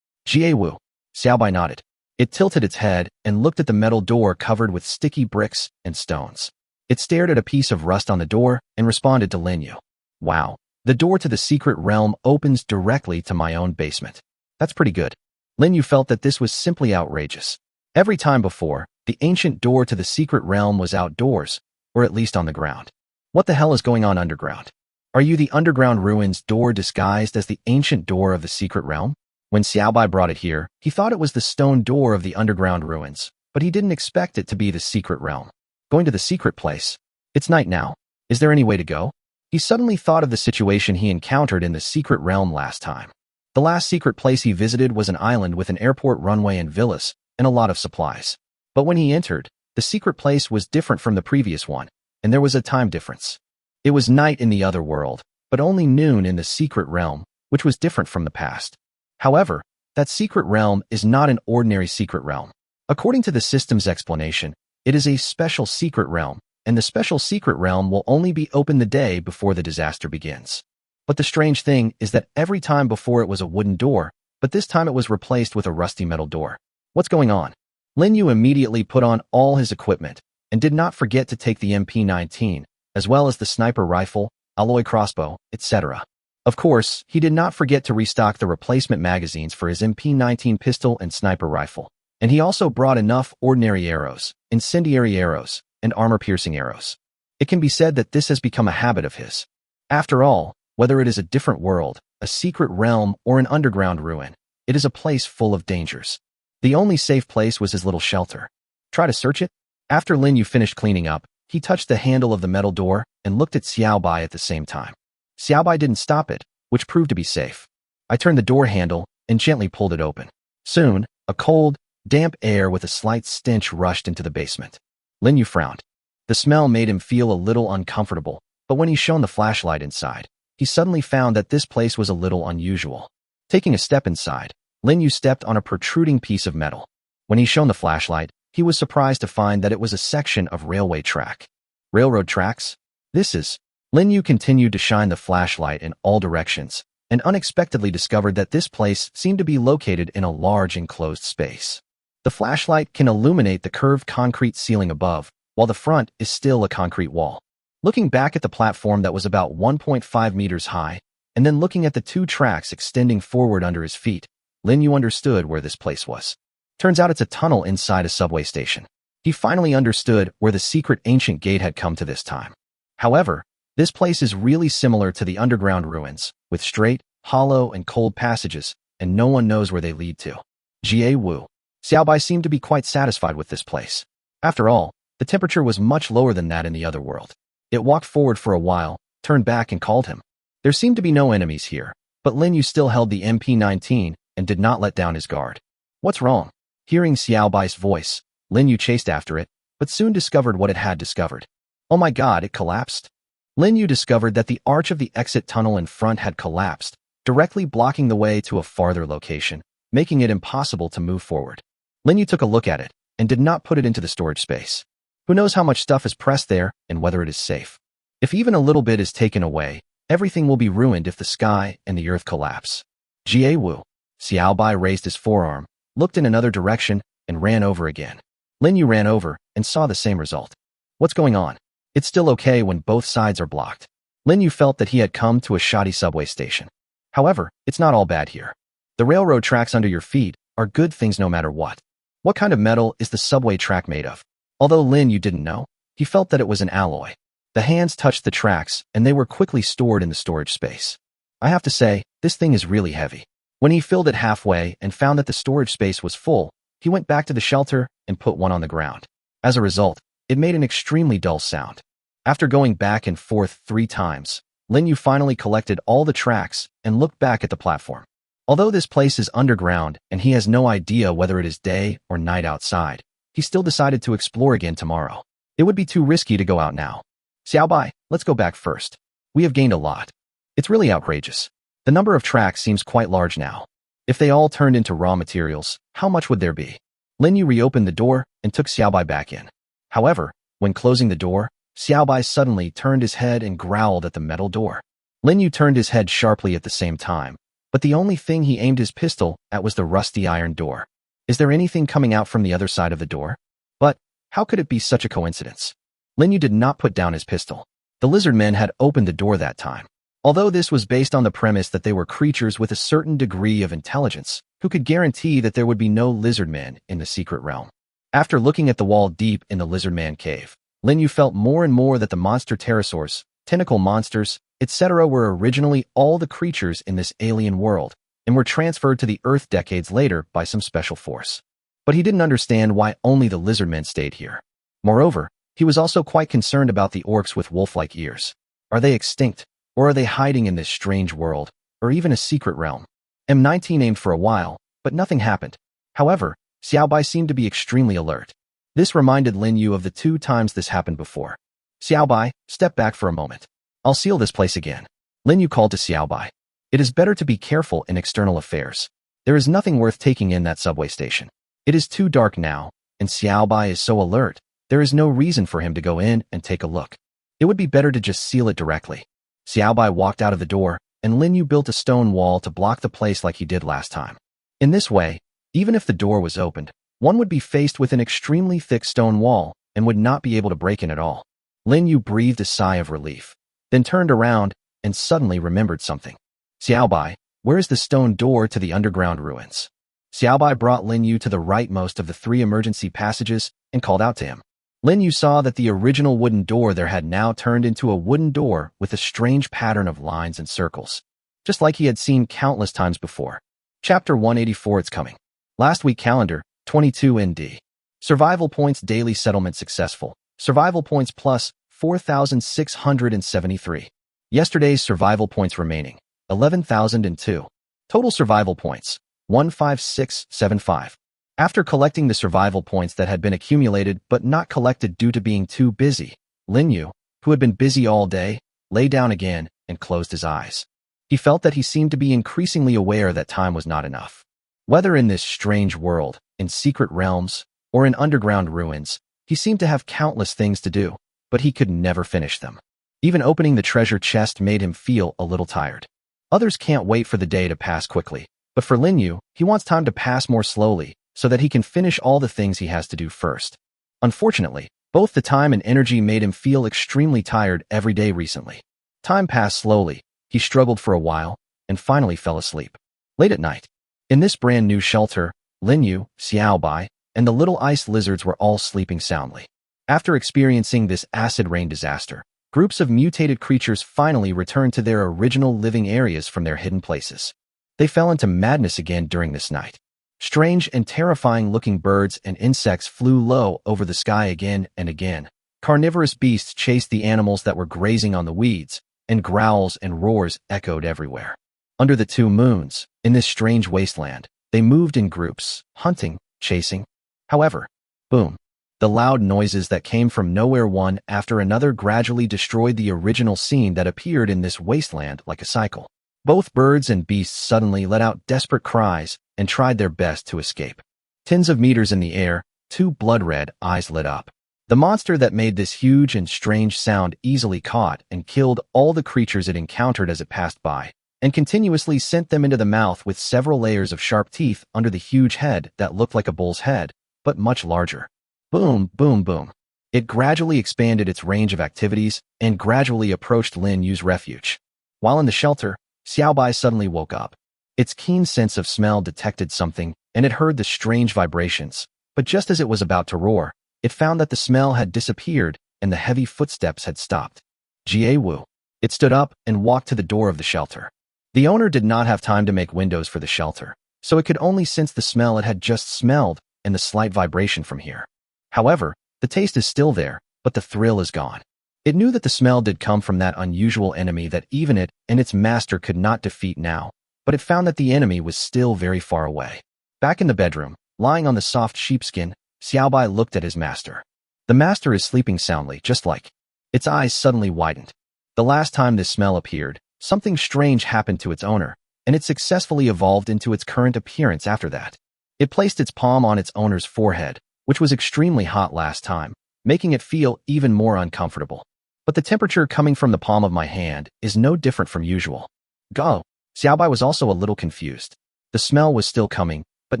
Jie Wu. Xiaobai nodded. It tilted its head and looked at the metal door covered with sticky bricks and stones. It stared at a piece of rust on the door and responded to Lin Yu. Wow, the door to the secret realm opens directly to my own basement. That's pretty good. Lin Yu felt that this was simply outrageous. Every time before, the ancient door to the secret realm was outdoors, or at least on the ground. What the hell is going on underground? Are you the underground ruins door disguised as the ancient door of the secret realm? When Xiaobai brought it here, he thought it was the stone door of the underground ruins, but he didn't expect it to be the secret realm. Going to the secret place. It's night now. Is there any way to go? He suddenly thought of the situation he encountered in the secret realm last time. The last secret place he visited was an island with an airport runway and villas, and a lot of supplies. But when he entered, the secret place was different from the previous one, and there was a time difference. It was night in the other world, but only noon in the secret realm, which was different from the past. However, that secret realm is not an ordinary secret realm. According to the system's explanation, it is a special secret realm, and the special secret realm will only be open the day before the disaster begins. But the strange thing is that every time before it was a wooden door, but this time it was replaced with a rusty metal door. What's going on? Lin Yu immediately put on all his equipment and did not forget to take the MP-19, as well as the sniper rifle, alloy crossbow, etc. Of course, he did not forget to restock the replacement magazines for his MP-19 pistol and sniper rifle, and he also brought enough ordinary arrows, incendiary arrows, and armor-piercing arrows. It can be said that this has become a habit of his. After all, whether it is a different world, a secret realm, or an underground ruin, it is a place full of dangers. The only safe place was his little shelter. Try to search it? After Lin Yu finished cleaning up, he touched the handle of the metal door and looked at Xiaobai at the same time. Xiaobai didn't stop it, which proved to be safe. I turned the door handle and gently pulled it open. Soon, a cold, damp air with a slight stench rushed into the basement. Lin Yu frowned. The smell made him feel a little uncomfortable, but when he shone the flashlight inside, he suddenly found that this place was a little unusual. Taking a step inside, Lin Yu stepped on a protruding piece of metal. When he shone the flashlight, he was surprised to find that it was a section of railway track. Railroad tracks? Lin Yu continued to shine the flashlight in all directions, and unexpectedly discovered that this place seemed to be located in a large enclosed space. The flashlight can illuminate the curved concrete ceiling above, while the front is still a concrete wall. Looking back at the platform that was about 1.5 meters high, and then looking at the two tracks extending forward under his feet, Lin Yu understood where this place was. Turns out it's a tunnel inside a subway station. He finally understood where the secret ancient gate had come to this time. However, this place is really similar to the underground ruins, with straight, hollow, and cold passages, and no one knows where they lead to. Jie Wu. Xiaobai seemed to be quite satisfied with this place. After all, the temperature was much lower than that in the other world. It walked forward for a while, turned back and called him. There seemed to be no enemies here, but Lin Yu still held the MP-19 and did not let down his guard. What's wrong? Hearing Xiaobai's voice, Lin Yu chased after it, but soon discovered what it had discovered. Oh my god, it collapsed? Lin Yu discovered that the arch of the exit tunnel in front had collapsed, directly blocking the way to a farther location, making it impossible to move forward. Lin Yu took a look at it, and did not put it into the storage space. Who knows how much stuff is pressed there, and whether it is safe. If even a little bit is taken away, everything will be ruined if the sky and the earth collapse. Jie Wu. Xiaobai raised his forearm, looked in another direction, and ran over again. Lin Yu ran over, and saw the same result. What's going on? It's still okay when both sides are blocked. Lin Yu felt that he had come to a shoddy subway station. However, it's not all bad here. The railroad tracks under your feet are good things no matter what. What kind of metal is the subway track made of? Although Lin Yu didn't know, he felt that it was an alloy. The hands touched the tracks, and they were quickly stored in the storage space. I have to say, this thing is really heavy. When he filled it halfway and found that the storage space was full, he went back to the shelter and put one on the ground. As a result, it made an extremely dull sound. After going back and forth 3 times, Lin Yu finally collected all the tracks and looked back at the platform. Although this place is underground and he has no idea whether it is day or night outside, he still decided to explore again tomorrow. It would be too risky to go out now. Xiaobai, let's go back first. We have gained a lot. It's really outrageous. The number of tracks seems quite large now. If they all turned into raw materials, how much would there be? Lin Yu reopened the door and took Xiaobai back in. However, when closing the door, Xiaobai suddenly turned his head and growled at the metal door. Lin Yu turned his head sharply at the same time, but the only thing he aimed his pistol at was the rusty iron door. Is there anything coming out from the other side of the door? But how could it be such a coincidence? Lin Yu did not put down his pistol. The lizard men had opened the door that time. Although this was based on the premise that they were creatures with a certain degree of intelligence, who could guarantee that there would be no lizard men in the secret realm. After looking at the wall deep in the lizard man cave, Lin Yu felt more and more that the monster pterosaurs, tentacle monsters, etc. were originally all the creatures in this alien world, and were transferred to the Earth decades later by some special force. But he didn't understand why only the lizard men stayed here. Moreover, He was also quite concerned about the orcs with wolf-like ears. Are they extinct, or are they hiding in this strange world, or even a secret realm? M19 aimed for a while, but nothing happened. However, Xiaobai seemed to be extremely alert. This reminded Lin Yu of the 2 times this happened before. Xiaobai, step back for a moment. I'll seal this place again. Lin Yu called to Xiaobai. It is better to be careful in external affairs. There is nothing worth taking in that subway station. It is too dark now, and Xiaobai is so alert, there is no reason for him to go in and take a look. It would be better to just seal it directly. Xiaobai walked out of the door, and Lin Yu built a stone wall to block the place like he did last time. In this way, even if the door was opened, one would be faced with an extremely thick stone wall and would not be able to break in at all. Lin Yu breathed a sigh of relief, then turned around and suddenly remembered something. Xiaobai, where is the stone door to the underground ruins? Xiaobai brought Lin Yu to the rightmost of the 3 emergency passages and called out to him. Lin Yu saw that the original wooden door there had now turned into a wooden door with a strange pattern of lines and circles, just like he had seen countless times before. Chapter 184. It's coming. Last week calendar, 22 ND. Survival points daily settlement successful. Survival points plus 4,673. Yesterday's survival points remaining, 11,002. Total survival points, 15675. After collecting the survival points that had been accumulated but not collected due to being too busy, Lin Yu, who had been busy all day, lay down again and closed his eyes. He felt that he seemed to be increasingly aware that time was not enough. Whether in this strange world, in secret realms, or in underground ruins, he seemed to have countless things to do, but he could never finish them. Even opening the treasure chest made him feel a little tired. Others can't wait for the day to pass quickly, but for Lin Yu, he wants time to pass more slowly, so that he can finish all the things he has to do first. Unfortunately, both the time and energy made him feel extremely tired every day recently. Time passed slowly, he struggled for a while, and finally fell asleep. Late at night, in this brand new shelter, Lin Yu, Xiaobai, and the little ice lizards were all sleeping soundly. After experiencing this acid rain disaster, groups of mutated creatures finally returned to their original living areas from their hidden places. They fell into madness again during this night. Strange and terrifying-looking birds and insects flew low over the sky again and again. Carnivorous beasts chased the animals that were grazing on the weeds, and growls and roars echoed everywhere. Under the 2 moons, in this strange wasteland, they moved in groups, hunting, chasing. However, boom, the loud noises that came from nowhere one after another gradually destroyed the original scene that appeared in this wasteland like a cycle. Both birds and beasts suddenly let out desperate cries and tried their best to escape. Tens of meters in the air, 2 blood-red eyes lit up. The monster that made this huge and strange sound easily caught and killed all the creatures it encountered as it passed by, and continuously sent them into the mouth with several layers of sharp teeth under the huge head that looked like a bull's head, but much larger. Boom, boom, boom. It gradually expanded its range of activities and gradually approached Lin Yu's refuge. While in the shelter, Xiaobai suddenly woke up. Its keen sense of smell detected something, and it heard the strange vibrations, but just as it was about to roar, it found that the smell had disappeared and the heavy footsteps had stopped. Jie Wu. It stood up and walked to the door of the shelter. The owner did not have time to make windows for the shelter, so it could only sense the smell it had just smelled and the slight vibration from here. However, the taste is still there, but the thrill is gone. It knew that the smell did come from that unusual enemy that even it and its master could not defeat now, but it found that the enemy was still very far away. Back in the bedroom, lying on the soft sheepskin, Xiaobai looked at his master. The master is sleeping soundly, just like. Its eyes suddenly widened. The last time this smell appeared, something strange happened to its owner, and it successfully evolved into its current appearance after that. It placed its palm on its owner's forehead, which was extremely hot last time, making it feel even more uncomfortable. But the temperature coming from the palm of my hand is no different from usual. Go! Xiaobai was also a little confused. The smell was still coming, but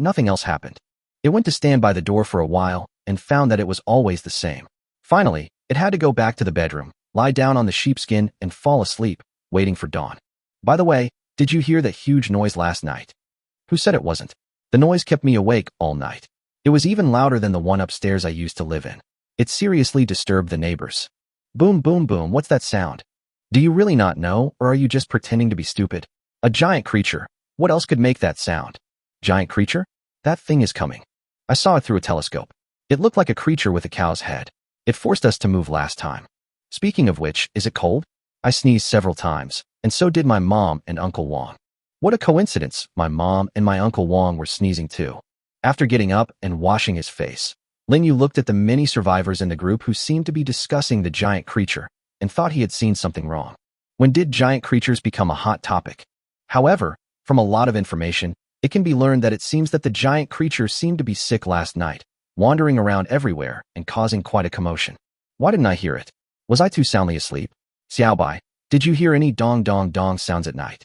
nothing else happened. It went to stand by the door for a while and found that it was always the same. Finally, it had to go back to the bedroom, lie down on the sheepskin, and fall asleep, waiting for dawn. By the way, did you hear that huge noise last night? Who said it wasn't? The noise kept me awake all night. It was even louder than the one upstairs I used to live in. It seriously disturbed the neighbors. Boom, boom, boom, what's that sound? Do you really not know, or are you just pretending to be stupid? A giant creature. What else could make that sound? Giant creature? That thing is coming. I saw it through a telescope. It looked like a creature with a cow's head. It forced us to move last time. Speaking of which, is it cold? I sneezed several times, and so did my mom and Uncle Wong. What a coincidence, my mom and my Uncle Wong were sneezing too. After getting up and washing his face, Lin Yu looked at the many survivors in the group who seemed to be discussing the giant creature and thought he had seen something wrong. When did giant creatures become a hot topic? However, from a lot of information, it can be learned that it seems that the giant creature seemed to be sick last night, wandering around everywhere and causing quite a commotion. Why didn't I hear it? Was I too soundly asleep? Xiaobai, did you hear any dong dong dong sounds at night?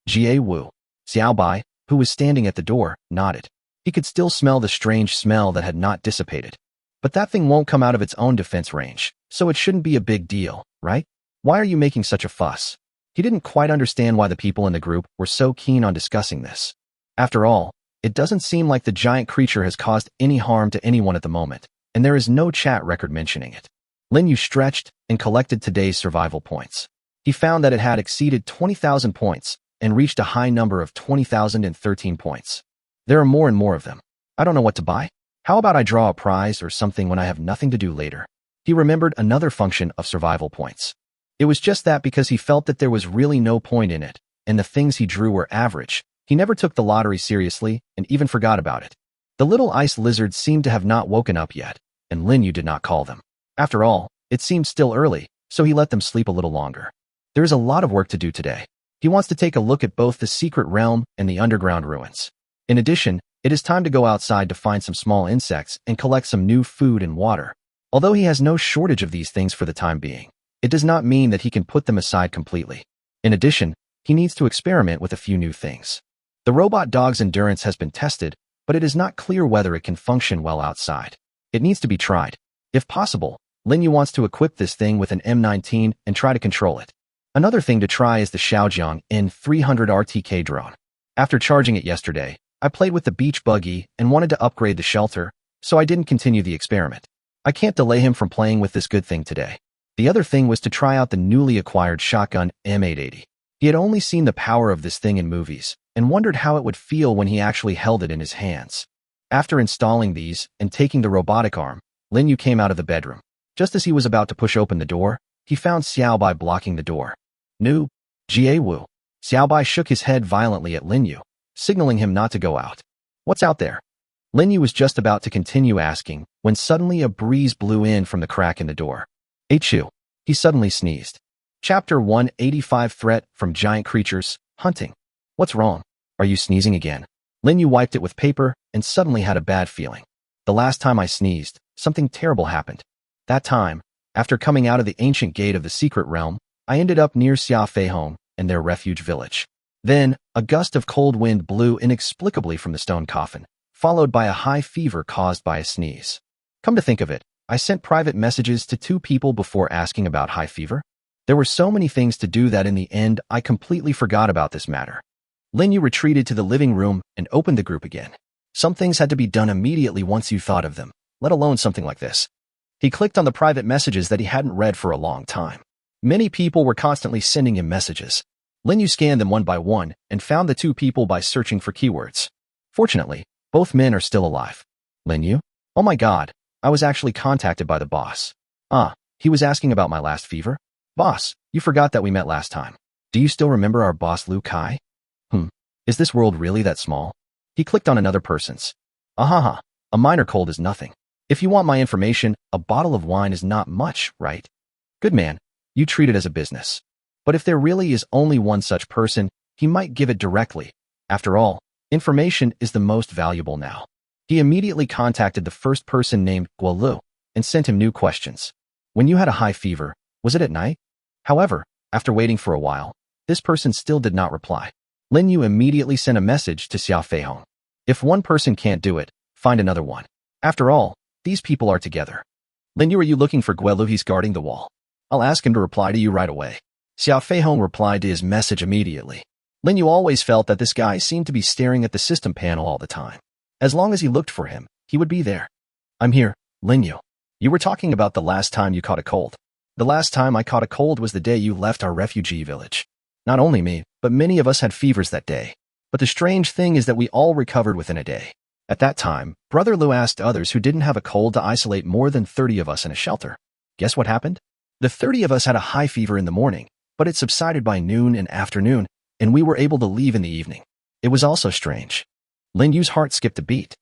Jie Wu. Xiaobai, who was standing at the door, nodded. He could still smell the strange smell that had not dissipated. But that thing won't come out of its own defense range, so it shouldn't be a big deal, right? Why are you making such a fuss? He didn't quite understand why the people in the group were so keen on discussing this. After all, it doesn't seem like the giant creature has caused any harm to anyone at the moment, and there is no chat record mentioning it. Lin Yu stretched and collected today's survival points. He found that it had exceeded 20,000 points and reached a high number of 20,013 points. There are more and more of them. I don't know what to buy. How about I draw a prize or something when I have nothing to do later? He remembered another function of survival points. It was just that because he felt that there was really no point in it, and the things he drew were average, he never took the lottery seriously and even forgot about it. The little ice lizards seemed to have not woken up yet, and Lin Yu did not call them. After all, it seemed still early, so he let them sleep a little longer. There is a lot of work to do today. He wants to take a look at both the secret realm and the underground ruins. In addition, it is time to go outside to find some small insects and collect some new food and water. Although he has no shortage of these things for the time being, it does not mean that he can put them aside completely. In addition, he needs to experiment with a few new things. The robot dog's endurance has been tested, but it is not clear whether it can function well outside. It needs to be tried. If possible, Lin Yu wants to equip this thing with an M19 and try to control it. Another thing to try is the Xiaojiang N300 RTK drone. After charging it yesterday, I played with the beach buggy and wanted to upgrade the shelter, so I didn't continue the experiment. I can't delay him from playing with this good thing today. The other thing was to try out the newly acquired shotgun M880. He had only seen the power of this thing in movies and wondered how it would feel when he actually held it in his hands. After installing these and taking the robotic arm, Lin Yu came out of the bedroom. Just as he was about to push open the door, he found Xiaobai blocking the door. Noob. Jie Wu. Xiaobai shook his head violently at Lin Yu, signaling him not to go out. What's out there? Lin Yu was just about to continue asking when suddenly a breeze blew in from the crack in the door. Achoo. He suddenly sneezed. Chapter 185 Threat from Giant Creatures, Hunting. What's wrong? Are you sneezing again? Lin Yu wiped it with paper and suddenly had a bad feeling. The last time I sneezed, something terrible happened. That time, after coming out of the ancient gate of the secret realm, I ended up near Xia Feihong and their refuge village. Then, a gust of cold wind blew inexplicably from the stone coffin, followed by a high fever caused by a sneeze. Come to think of it, I sent private messages to 2 people before asking about high fever. There were so many things to do that in the end I completely forgot about this matter. Lin Yu retreated to the living room and opened the group again. Some things had to be done immediately once you thought of them, let alone something like this. He clicked on the private messages that he hadn't read for a long time. Many people were constantly sending him messages. Lin Yu scanned them one by one and found the 2 people by searching for keywords. Fortunately, both men are still alive. Lin Yu? Oh my god, I was actually contacted by the boss. He was asking about my last fever? Boss, you forgot that we met last time. Do you still remember our boss Lu Kai? Is this world really that small? He clicked on another person's. A minor cold is nothing. If you want my information, a bottle of wine is not much, right? Good man, you treat it as a business. But if there really is only one such person, he might give it directly. After all, information is the most valuable now. He immediately contacted the first person named Guo Lu and sent him new questions. When you had a high fever, was it at night? However, after waiting for a while, this person still did not reply. Lin Yu immediately sent a message to Xia Feihong. If one person can't do it, find another one. After all, these people are together. Lin Yu, are you looking for Guelu? He's guarding the wall. I'll ask him to reply to you right away. Xia Feihong replied to his message immediately. Lin Yu always felt that this guy seemed to be staring at the system panel all the time. As long as he looked for him, he would be there. I'm here, Lin Yu. You were talking about the last time you caught a cold. The last time I caught a cold was the day you left our refugee village. Not only me, but many of us had fevers that day. But the strange thing is that we all recovered within a day. At that time, Brother Lu asked others who didn't have a cold to isolate more than 30 of us in a shelter. Guess what happened? The 30 of us had a high fever in the morning, but it subsided by noon and afternoon, and we were able to leave in the evening. It was also strange. Lin Yu's heart skipped a beat.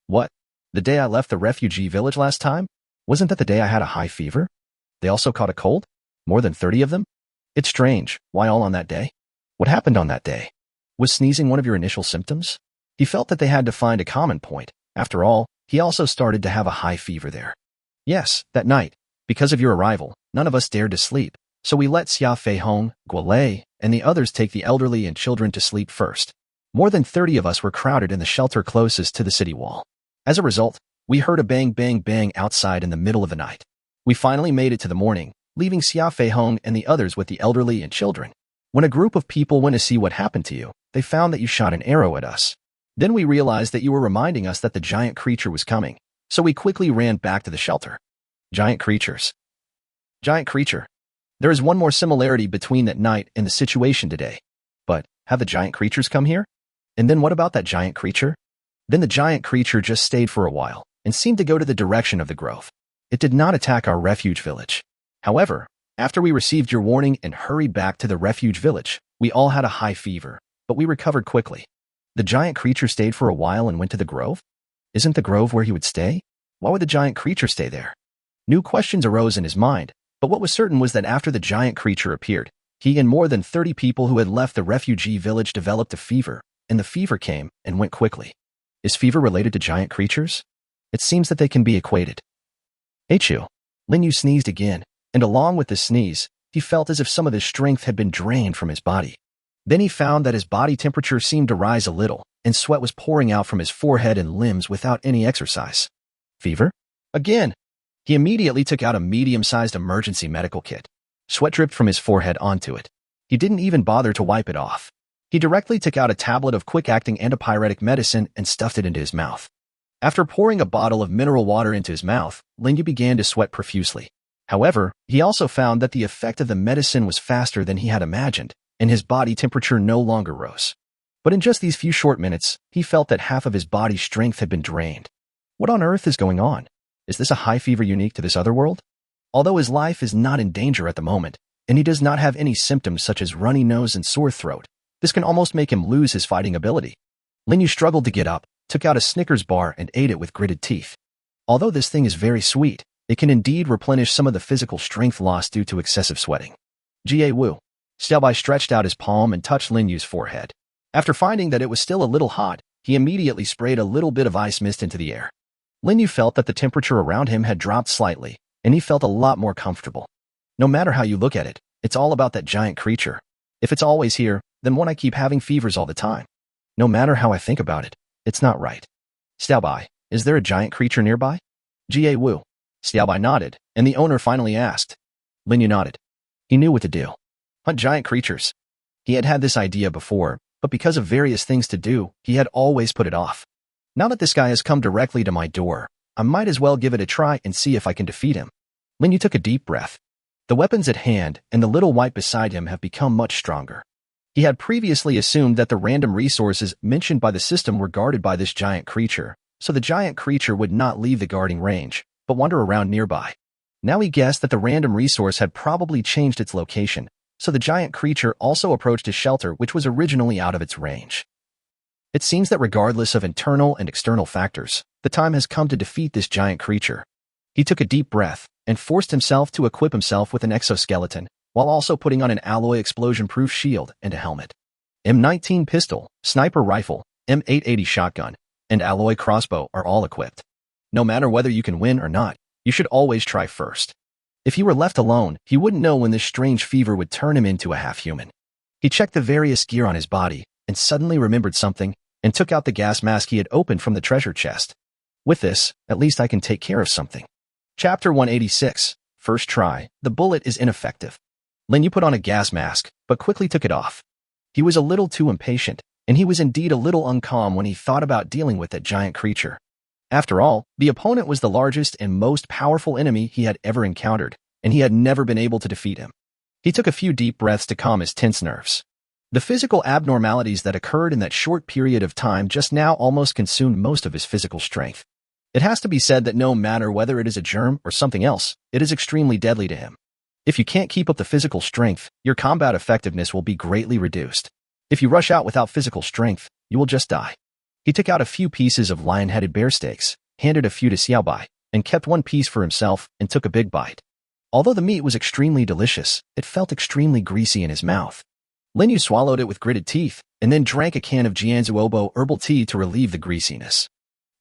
What? The day I left the refugee village last time? Wasn't that the day I had a high fever? They also caught a cold? More than 30 of them? It's strange. Why all on that day? What happened on that day? Was sneezing one of your initial symptoms? He felt that they had to find a common point. After all, he also started to have a high fever there. Yes, that night. Because of your arrival, none of us dared to sleep, so we let Xia Fei Hong, Guolei, and the others take the elderly and children to sleep first. More than 30 of us were crowded in the shelter closest to the city wall. As a result, we heard a bang bang bang outside in the middle of the night. We finally made it to the morning, leaving Xia Fei Hong and the others with the elderly and children. When a group of people went to see what happened to you, they found that you shot an arrow at us. Then we realized that you were reminding us that the giant creature was coming, so we quickly ran back to the shelter. Giant creatures. Giant creature. There is one more similarity between that night and the situation today. But, have the giant creatures come here? And then what about that giant creature? Then the giant creature just stayed for a while, and seemed to go to the direction of the grove. It did not attack our refuge village. However, after we received your warning and hurried back to the refuge village, we all had a high fever, but we recovered quickly. The giant creature stayed for a while and went to the grove? Isn't the grove where he would stay? Why would the giant creature stay there? New questions arose in his mind, but what was certain was that after the giant creature appeared, he and more than 30 people who had left the refugee village developed a fever, and the fever came and went quickly. Is fever related to giant creatures? It seems that they can be equated. Achoo. Lin Yu sneezed again, and along with the sneeze, he felt as if some of his strength had been drained from his body. Then he found that his body temperature seemed to rise a little, and sweat was pouring out from his forehead and limbs without any exercise. Fever? Again! He immediately took out a medium-sized emergency medical kit. Sweat dripped from his forehead onto it. He didn't even bother to wipe it off. He directly took out a tablet of quick-acting antipyretic medicine and stuffed it into his mouth. After pouring a bottle of mineral water into his mouth, Lin Yu began to sweat profusely. However, he also found that the effect of the medicine was faster than he had imagined, and his body temperature no longer rose. But in just these few short minutes, he felt that half of his body's strength had been drained. What on earth is going on? Is this a high fever unique to this other world? Although his life is not in danger at the moment, and he does not have any symptoms such as runny nose and sore throat, this can almost make him lose his fighting ability. Lin Yu struggled to get up, took out a Snickers bar and ate it with gritted teeth. Although this thing is very sweet, it can indeed replenish some of the physical strength lost due to excessive sweating. Jie Wu. Xiaobai stretched out his palm and touched Lin Yu's forehead. After finding that it was still a little hot, he immediately sprayed a little bit of ice mist into the air. Lin Yu felt that the temperature around him had dropped slightly, and he felt a lot more comfortable. No matter how you look at it, it's all about that giant creature. If it's always here, then won't I keep having fevers all the time? No matter how I think about it, it's not right. Xiaobai, is there a giant creature nearby? Jie Wu. Xiaobai nodded, and the owner finally asked. Lin Yu nodded. He knew what to do. Hunt giant creatures. He had had this idea before, but because of various things to do, he had always put it off. Now that this guy has come directly to my door, I might as well give it a try and see if I can defeat him. Lin Yu took a deep breath. The weapons at hand and the little wight beside him have become much stronger. He had previously assumed that the random resources mentioned by the system were guarded by this giant creature, so the giant creature would not leave the guarding range, but wander around nearby. Now he guessed that the random resource had probably changed its location, so the giant creature also approached his shelter, which was originally out of its range. It seems that regardless of internal and external factors, the time has come to defeat this giant creature. He took a deep breath and forced himself to equip himself with an exoskeleton, while also putting on an alloy explosion-proof shield and a helmet. M19 pistol, sniper rifle, M880 shotgun, and alloy crossbow are all equipped. No matter whether you can win or not, you should always try first. If he were left alone, he wouldn't know when this strange fever would turn him into a half-human. He checked the various gear on his body and suddenly remembered something and took out the gas mask he had opened from the treasure chest. With this, at least I can take care of something. Chapter 186. First try. The bullet is ineffective. Lin Yu put on a gas mask, but quickly took it off. He was a little too impatient, and he was indeed a little uncalm when he thought about dealing with that giant creature. After all, the opponent was the largest and most powerful enemy he had ever encountered, and he had never been able to defeat him. He took a few deep breaths to calm his tense nerves. The physical abnormalities that occurred in that short period of time just now almost consumed most of his physical strength. It has to be said that no matter whether it is a germ or something else, it is extremely deadly to him. If you can't keep up the physical strength, your combat effectiveness will be greatly reduced. If you rush out without physical strength, you will just die. He took out a few pieces of lion-headed bear steaks, handed a few to Xiaobai, and kept one piece for himself and took a big bite. Although the meat was extremely delicious, it felt extremely greasy in his mouth. Lin Yu swallowed it with gritted teeth and then drank a can of Jianzuobo herbal tea to relieve the greasiness.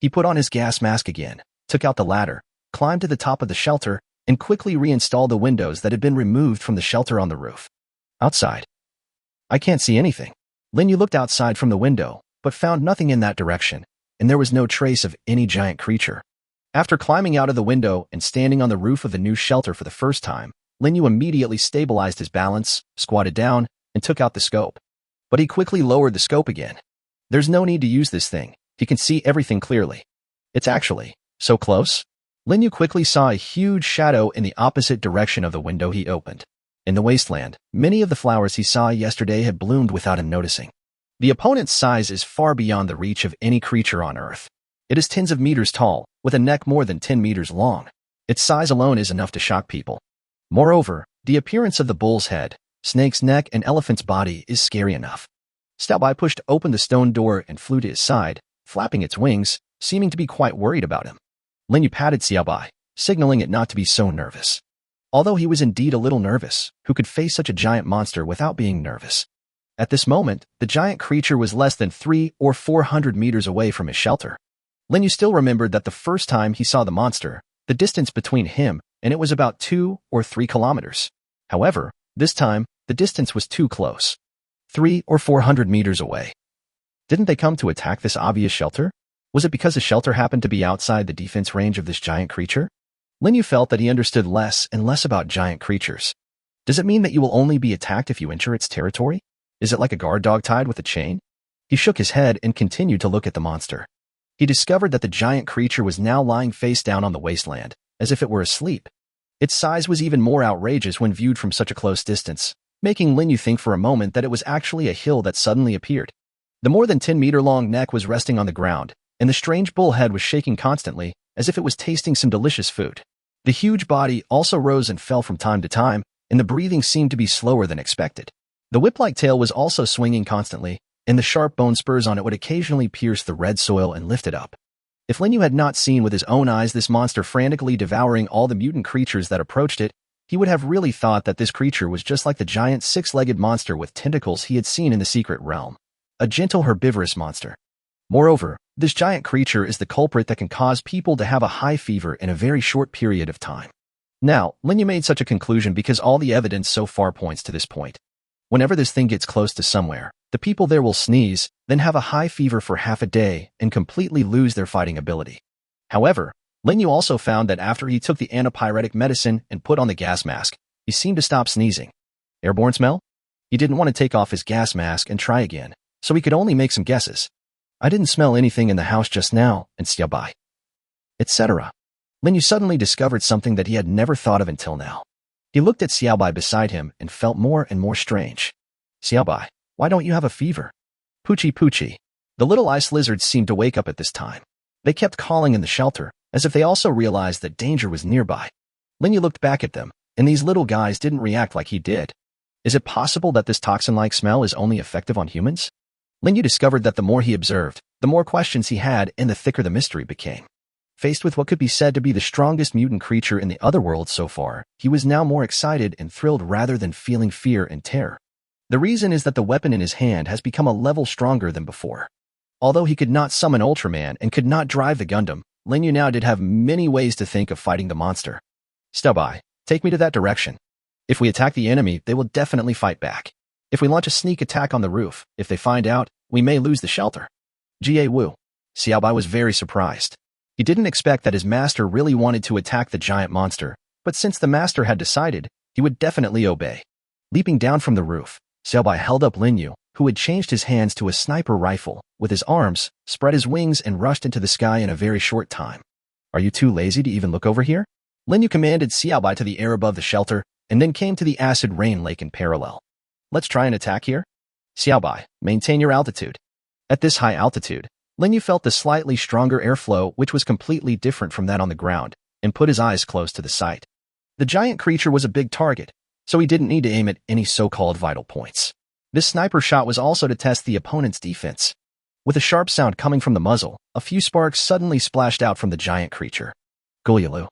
He put on his gas mask again, took out the ladder, climbed to the top of the shelter, and quickly reinstalled the windows that had been removed from the shelter on the roof. Outside. I can't see anything. Lin Yu looked outside from the window, but found nothing in that direction, and there was no trace of any giant creature. After climbing out of the window and standing on the roof of the new shelter for the first time, Lin Yu immediately stabilized his balance, squatted down, and took out the scope. But he quickly lowered the scope again. There's no need to use this thing. He can see everything clearly. It's actually so close. Lin Yu quickly saw a huge shadow in the opposite direction of the window he opened. In the wasteland, many of the flowers he saw yesterday had bloomed without him noticing. The opponent's size is far beyond the reach of any creature on Earth. It is tens of meters tall, with a neck more than 10 meters long. Its size alone is enough to shock people. Moreover, the appearance of the bull's head, snake's neck, and elephant's body is scary enough. Xiaobai pushed open the stone door and flew to his side, flapping its wings, seeming to be quite worried about him. Lin Yu patted Xiaobai, signaling it not to be so nervous. Although he was indeed a little nervous, who could face such a giant monster without being nervous? At this moment, the giant creature was less than 300 or 400 meters away from his shelter. Lin Yu still remembered that the first time he saw the monster, the distance between him and it was about 2 or 3 kilometers. However, this time, the distance was too close. 300 or 400 meters away. Didn't they come to attack this obvious shelter? Was it because the shelter happened to be outside the defense range of this giant creature? Lin Yu felt that he understood less and less about giant creatures. Does it mean that you will only be attacked if you enter its territory? Is it like a guard dog tied with a chain? He shook his head and continued to look at the monster. He discovered that the giant creature was now lying face down on the wasteland, as if it were asleep. Its size was even more outrageous when viewed from such a close distance, making Lin Yu think for a moment that it was actually a hill that suddenly appeared. The more than 10-meter-long neck was resting on the ground, and the strange bull head was shaking constantly, as if it was tasting some delicious food. The huge body also rose and fell from time to time, and the breathing seemed to be slower than expected. The whip-like tail was also swinging constantly, and the sharp bone spurs on it would occasionally pierce the red soil and lift it up. If Lin Yu had not seen with his own eyes this monster frantically devouring all the mutant creatures that approached it, he would have really thought that this creature was just like the giant six-legged monster with tentacles he had seen in the secret realm. A gentle herbivorous monster. Moreover, this giant creature is the culprit that can cause people to have a high fever in a very short period of time. Now, Lin Yu made such a conclusion because all the evidence so far points to this point. Whenever this thing gets close to somewhere, the people there will sneeze, then have a high fever for half a day and completely lose their fighting ability. However, Lin Yu also found that after he took the antipyretic medicine and put on the gas mask, he seemed to stop sneezing. Airborne smell? He didn't want to take off his gas mask and try again, so he could only make some guesses. I didn't smell anything in the house just now, and Xiaobai. Etc. Lin Yu suddenly discovered something that he had never thought of until now. He looked at Xiaobai beside him and felt more and more strange. Xiaobai, why don't you have a fever? Poochie Poochie. The little ice lizards seemed to wake up at this time. They kept calling in the shelter, as if they also realized that danger was nearby. Lin Yu looked back at them, and these little guys didn't react like he did. Is it possible that this toxin-like smell is only effective on humans? Lin Yu discovered that the more he observed, the more questions he had and the thicker the mystery became. Faced with what could be said to be the strongest mutant creature in the otherworld so far, he was now more excited and thrilled rather than feeling fear and terror. The reason is that the weapon in his hand has become a level stronger than before. Although he could not summon Ultraman and could not drive the Gundam, Lin Yu now did have many ways to think of fighting the monster. Xiaobai, take me to that direction. If we attack the enemy, they will definitely fight back. If we launch a sneak attack on the roof, if they find out, we may lose the shelter. Jie Wu. Xiaobai was very surprised. He didn't expect that his master really wanted to attack the giant monster, but since the master had decided, he would definitely obey. Leaping down from the roof, Xiaobai held up Lin Yu, who had changed his hands to a sniper rifle, with his arms, spread his wings and rushed into the sky in a very short time. Are you too lazy to even look over here? Lin Yu commanded Xiaobai to the air above the shelter, and then came to the acid rain lake in parallel. Let's try an attack here? Xiaobai, maintain your altitude. At this high altitude, Lin Yu felt the slightly stronger airflow, which was completely different from that on the ground, and put his eyes close to the sight. The giant creature was a big target, so he didn't need to aim at any so-called vital points. This sniper shot was also to test the opponent's defense. With a sharp sound coming from the muzzle, a few sparks suddenly splashed out from the giant creature. Gulyalu.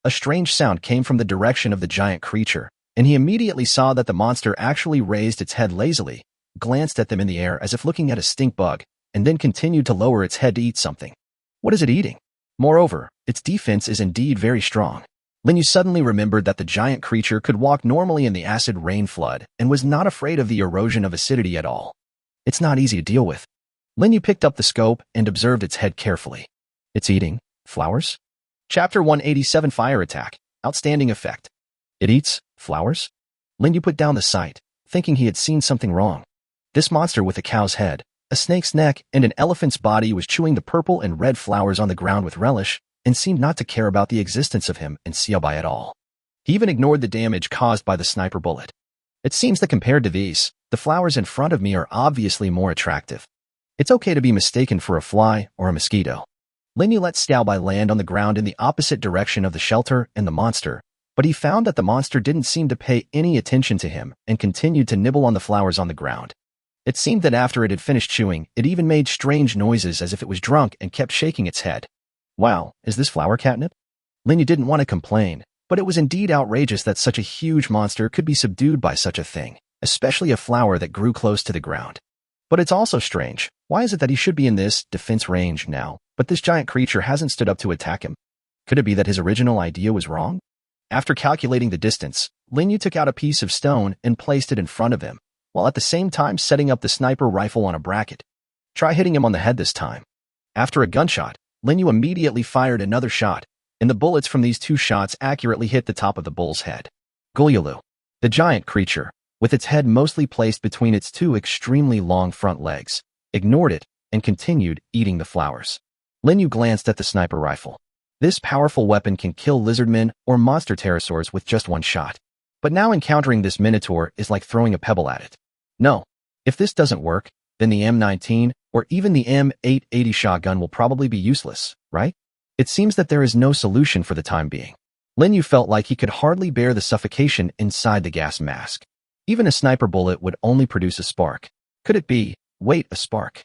A strange sound came from the direction of the giant creature, and he immediately saw that the monster actually raised its head lazily, glanced at them in the air as if looking at a stink bug, and then continued to lower its head to eat something. What is it eating? Moreover, its defense is indeed very strong. Lin Yu suddenly remembered that the giant creature could walk normally in the acid rain flood and was not afraid of the erosion of acidity at all. It's not easy to deal with. Lin Yu picked up the scope and observed its head carefully. It's eating flowers? Chapter 187 Fire Attack. Outstanding effect. It eats flowers? Lin Yu put down the sight, thinking he had seen something wrong. This monster with a cow's head, a snake's neck, and an elephant's body was chewing the purple and red flowers on the ground with relish and seemed not to care about the existence of him and Xiaobai at all. He even ignored the damage caused by the sniper bullet. It seems that compared to these, the flowers in front of me are obviously more attractive. It's okay to be mistaken for a fly or a mosquito. Lin Yu let Xiaobai land on the ground in the opposite direction of the shelter and the monster, but he found that the monster didn't seem to pay any attention to him and continued to nibble on the flowers on the ground. It seemed that after it had finished chewing, it even made strange noises as if it was drunk and kept shaking its head. Wow, is this flower catnip? Lin Yu didn't want to complain, but it was indeed outrageous that such a huge monster could be subdued by such a thing, especially a flower that grew close to the ground. But it's also strange. Why is it that he should be in this defense range now, but this giant creature hasn't stood up to attack him? Could it be that his original idea was wrong? After calculating the distance, Lin Yu took out a piece of stone and placed it in front of him, while at the same time setting up the sniper rifle on a bracket. Try hitting him on the head this time. After a gunshot, Lin Yu immediately fired another shot, and the bullets from these two shots accurately hit the top of the bull's head. Gulyalu. The giant creature, with its head mostly placed between its two extremely long front legs, ignored it and continued eating the flowers. Lin Yu glanced at the sniper rifle. This powerful weapon can kill lizardmen or monster pterosaurs with just one shot. But now encountering this minotaur is like throwing a pebble at it. No, if this doesn't work, then the M19 or even the M880 shotgun will probably be useless, right? It seems that there is no solution for the time being. Lin Yu felt like he could hardly bear the suffocation inside the gas mask. Even a sniper bullet would only produce a spark. Could it be, wait, a spark?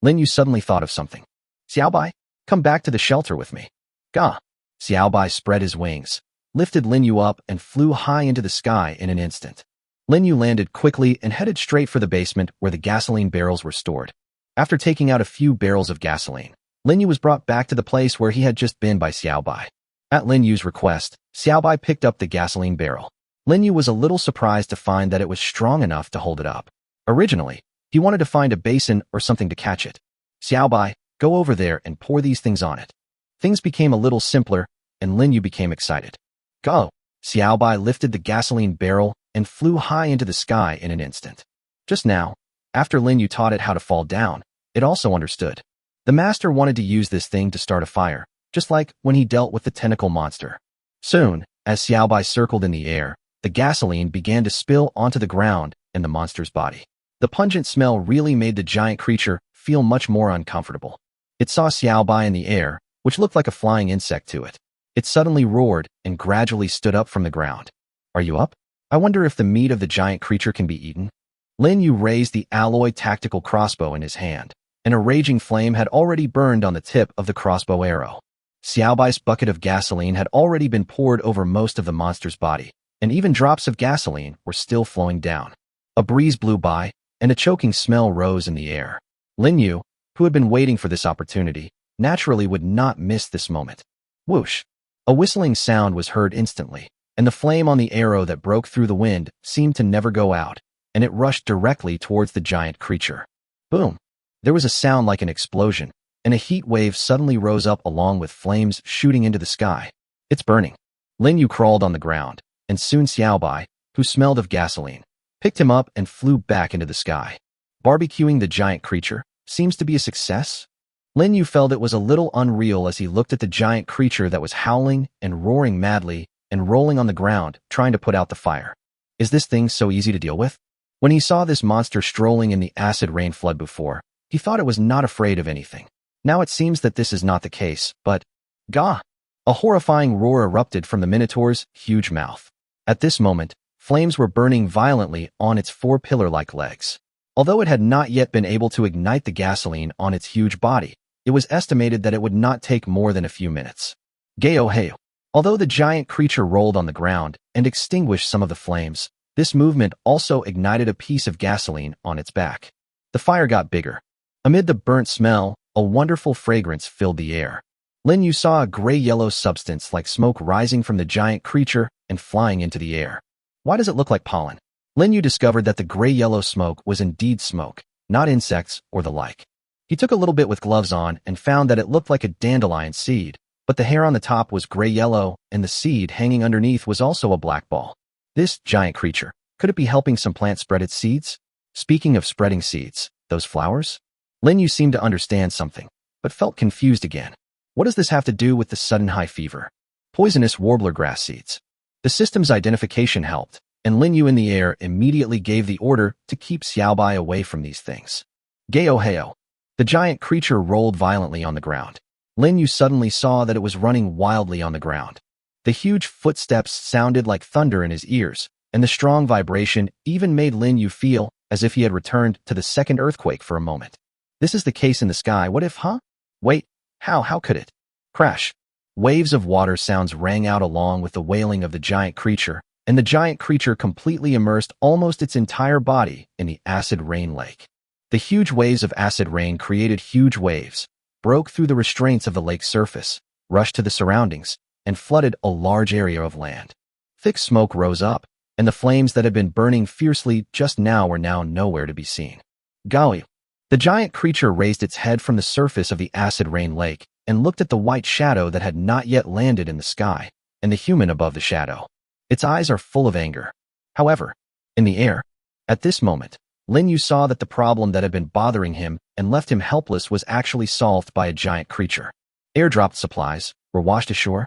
Lin Yu suddenly thought of something. Xiaobai, come back to the shelter with me. Gah! Xiaobai spread his wings, lifted Lin Yu up and flew high into the sky in an instant. Lin Yu landed quickly and headed straight for the basement where the gasoline barrels were stored. After taking out a few barrels of gasoline, Lin Yu was brought back to the place where he had just been by Xiaobai. At Lin Yu's request, Xiaobai picked up the gasoline barrel. Lin Yu was a little surprised to find that it was strong enough to hold it up. Originally, he wanted to find a basin or something to catch it. Xiaobai, go over there and pour these things on it. Things became a little simpler, and Lin Yu became excited. Go! Xiaobai lifted the gasoline barrel and flew high into the sky in an instant. Just now, after Lin Yu taught it how to fall down, it also understood. The master wanted to use this thing to start a fire, just like when he dealt with the tentacle monster. Soon, as Xiaobai circled in the air, the gasoline began to spill onto the ground and the monster's body. The pungent smell really made the giant creature feel much more uncomfortable. It saw Xiaobai in the air, which looked like a flying insect to it. It suddenly roared and gradually stood up from the ground. Are you up? I wonder if the meat of the giant creature can be eaten. Lin Yu raised the alloy tactical crossbow in his hand, and a raging flame had already burned on the tip of the crossbow arrow. Xiaobai's bucket of gasoline had already been poured over most of the monster's body, and even drops of gasoline were still flowing down. A breeze blew by, and a choking smell rose in the air. Lin Yu, who had been waiting for this opportunity, naturally would not miss this moment. Whoosh! A whistling sound was heard instantly, and the flame on the arrow that broke through the wind seemed to never go out, and it rushed directly towards the giant creature. Boom! There was a sound like an explosion, and a heat wave suddenly rose up along with flames shooting into the sky. It's burning. Lin Yu crawled on the ground, and soon Xiaobai, who smelled of gasoline, picked him up and flew back into the sky. Barbecuing the giant creature seems to be a success. Lin Yu felt it was a little unreal as he looked at the giant creature that was howling and roaring madly and rolling on the ground, trying to put out the fire. Is this thing so easy to deal with? When he saw this monster strolling in the acid rain flood before, He thought it was not afraid of anything. Now it seems that this is not the case, but gah! A horrifying roar erupted from the Minotaur's huge mouth. At this moment, flames were burning violently on its four pillar-like legs. Although it had not yet been able to ignite the gasoline on its huge body, it was estimated that it would not take more than a few minutes. Gayo-hayo. Although the giant creature rolled on the ground and extinguished some of the flames, this movement also ignited a piece of gasoline on its back. The fire got bigger. Amid the burnt smell, a wonderful fragrance filled the air. Lin Yu saw a gray-yellow substance like smoke rising from the giant creature and flying into the air. Why does it look like pollen? Lin Yu discovered that the gray-yellow smoke was indeed smoke, not insects or the like. He took a little bit with gloves on and found that it looked like a dandelion seed, but the hair on the top was gray-yellow and the seed hanging underneath was also a black ball. This giant creature, could it be helping some plant spread its seeds? Speaking of spreading seeds, those flowers? Lin Yu seemed to understand something, but felt confused again. What does this have to do with the sudden high fever? Poisonous warbler grass seeds. The system's identification helped, and Lin Yu in the air immediately gave the order to keep Xiaobai away from these things. Gayo-hayo. The giant creature rolled violently on the ground. Lin Yu suddenly saw that it was running wildly on the ground. The huge footsteps sounded like thunder in his ears, and the strong vibration even made Lin Yu feel as if he had returned to the second earthquake for a moment. This is the case in the sky. What if, huh? Wait, how could it? Crash. Waves of water sounds rang out along with the wailing of the giant creature, and the giant creature completely immersed almost its entire body in the acid rain lake. The huge waves of acid rain created huge waves, broke through the restraints of the lake's surface, rushed to the surroundings, and flooded a large area of land. Thick smoke rose up, and the flames that had been burning fiercely just now were now nowhere to be seen. Gaoi. The giant creature raised its head from the surface of the acid rain lake and looked at the white shadow that had not yet landed in the sky, and the human above the shadow. Its eyes are full of anger. However, in the air, at this moment, Lin Yu saw that the problem that had been bothering him and left him helpless was actually solved by a giant creature. Airdropped supplies were washed ashore.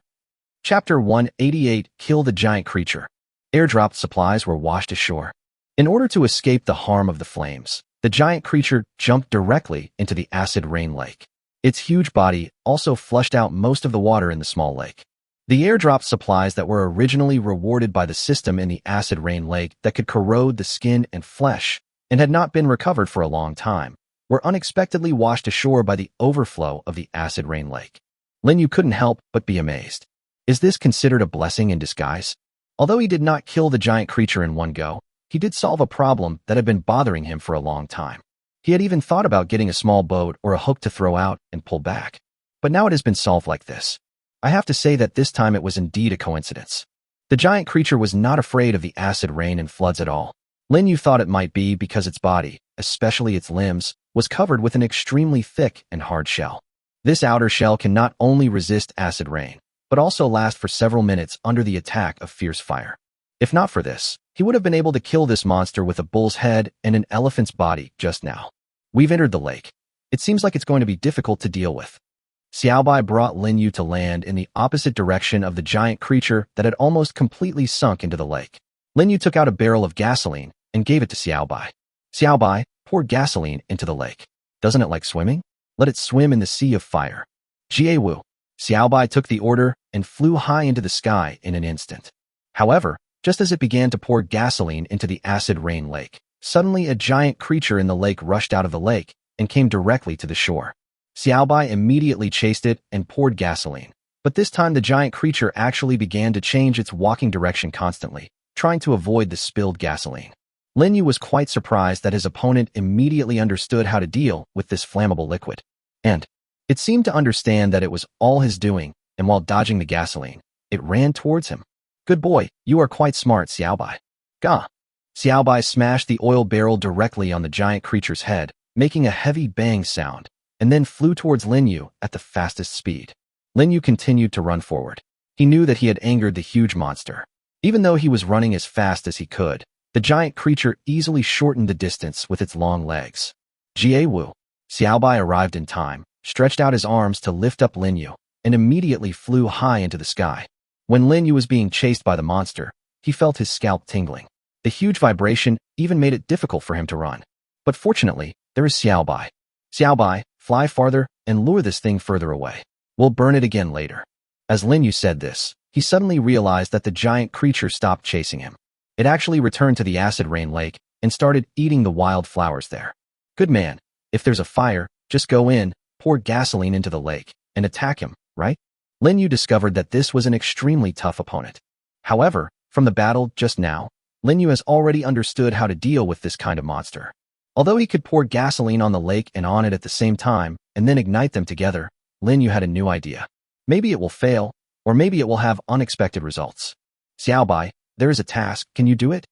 Chapter 188 Kill the Giant Creature. Airdropped supplies were washed ashore. In order to escape the harm of the flames, the giant creature jumped directly into the acid rain lake. Its huge body also flushed out most of the water in the small lake. The airdrop supplies that were originally rewarded by the system in the acid rain lake that could corrode the skin and flesh and had not been recovered for a long time were unexpectedly washed ashore by the overflow of the acid rain lake. Lin Yu couldn't help but be amazed. Is this considered a blessing in disguise? Although he did not kill the giant creature in one go, he did solve a problem that had been bothering him for a long time. He had even thought about getting a small boat or a hook to throw out and pull back. But now it has been solved like this. I have to say that this time it was indeed a coincidence. The giant creature was not afraid of the acid rain and floods at all. Lin Yu thought it might be because its body, especially its limbs, was covered with an extremely thick and hard shell. This outer shell can not only resist acid rain, but also last for several minutes under the attack of fierce fire. If not for this, he would have been able to kill this monster with a bull's head and an elephant's body just now. We've entered the lake. It seems like it's going to be difficult to deal with. Xiaobai brought Lin Yu to land in the opposite direction of the giant creature that had almost completely sunk into the lake. Lin Yu took out a barrel of gasoline and gave it to Xiaobai. Xiaobai poured gasoline into the lake. Doesn't it like swimming? Let it swim in the sea of fire. Jie-wu. Xiaobai took the order and flew high into the sky in an instant. However, just as it began to pour gasoline into the acid rain lake, suddenly a giant creature in the lake rushed out of the lake and came directly to the shore. Xiaobai immediately chased it and poured gasoline, but this time the giant creature actually began to change its walking direction constantly, trying to avoid the spilled gasoline. Lin Yu was quite surprised that his opponent immediately understood how to deal with this flammable liquid. And it seemed to understand that it was all his doing, and while dodging the gasoline, it ran towards him. Good boy, you are quite smart, Xiaobai. Gah! Xiaobai smashed the oil barrel directly on the giant creature's head, making a heavy bang sound, and then flew towards Lin Yu at the fastest speed. Lin Yu continued to run forward. He knew that he had angered the huge monster. Even though he was running as fast as he could, the giant creature easily shortened the distance with its long legs. Jie-wu. Xiaobai arrived in time, stretched out his arms to lift up Lin Yu, and immediately flew high into the sky. When Lin Yu was being chased by the monster, he felt his scalp tingling. The huge vibration even made it difficult for him to run. But fortunately, there is Xiaobai. Xiaobai, fly farther and lure this thing further away. We'll burn it again later. As Lin Yu said this, he suddenly realized that the giant creature stopped chasing him. It actually returned to the acid rain lake and started eating the wild flowers there. Good man, if there's a fire, just go in, pour gasoline into the lake, and attack him, right? Lin Yu discovered that this was an extremely tough opponent. However, from the battle just now, Lin Yu has already understood how to deal with this kind of monster. Although he could pour gasoline on the lake and on it at the same time, and then ignite them together, Lin Yu had a new idea. Maybe it will fail, or maybe it will have unexpected results. Xiaobai, there is a task, can you do it?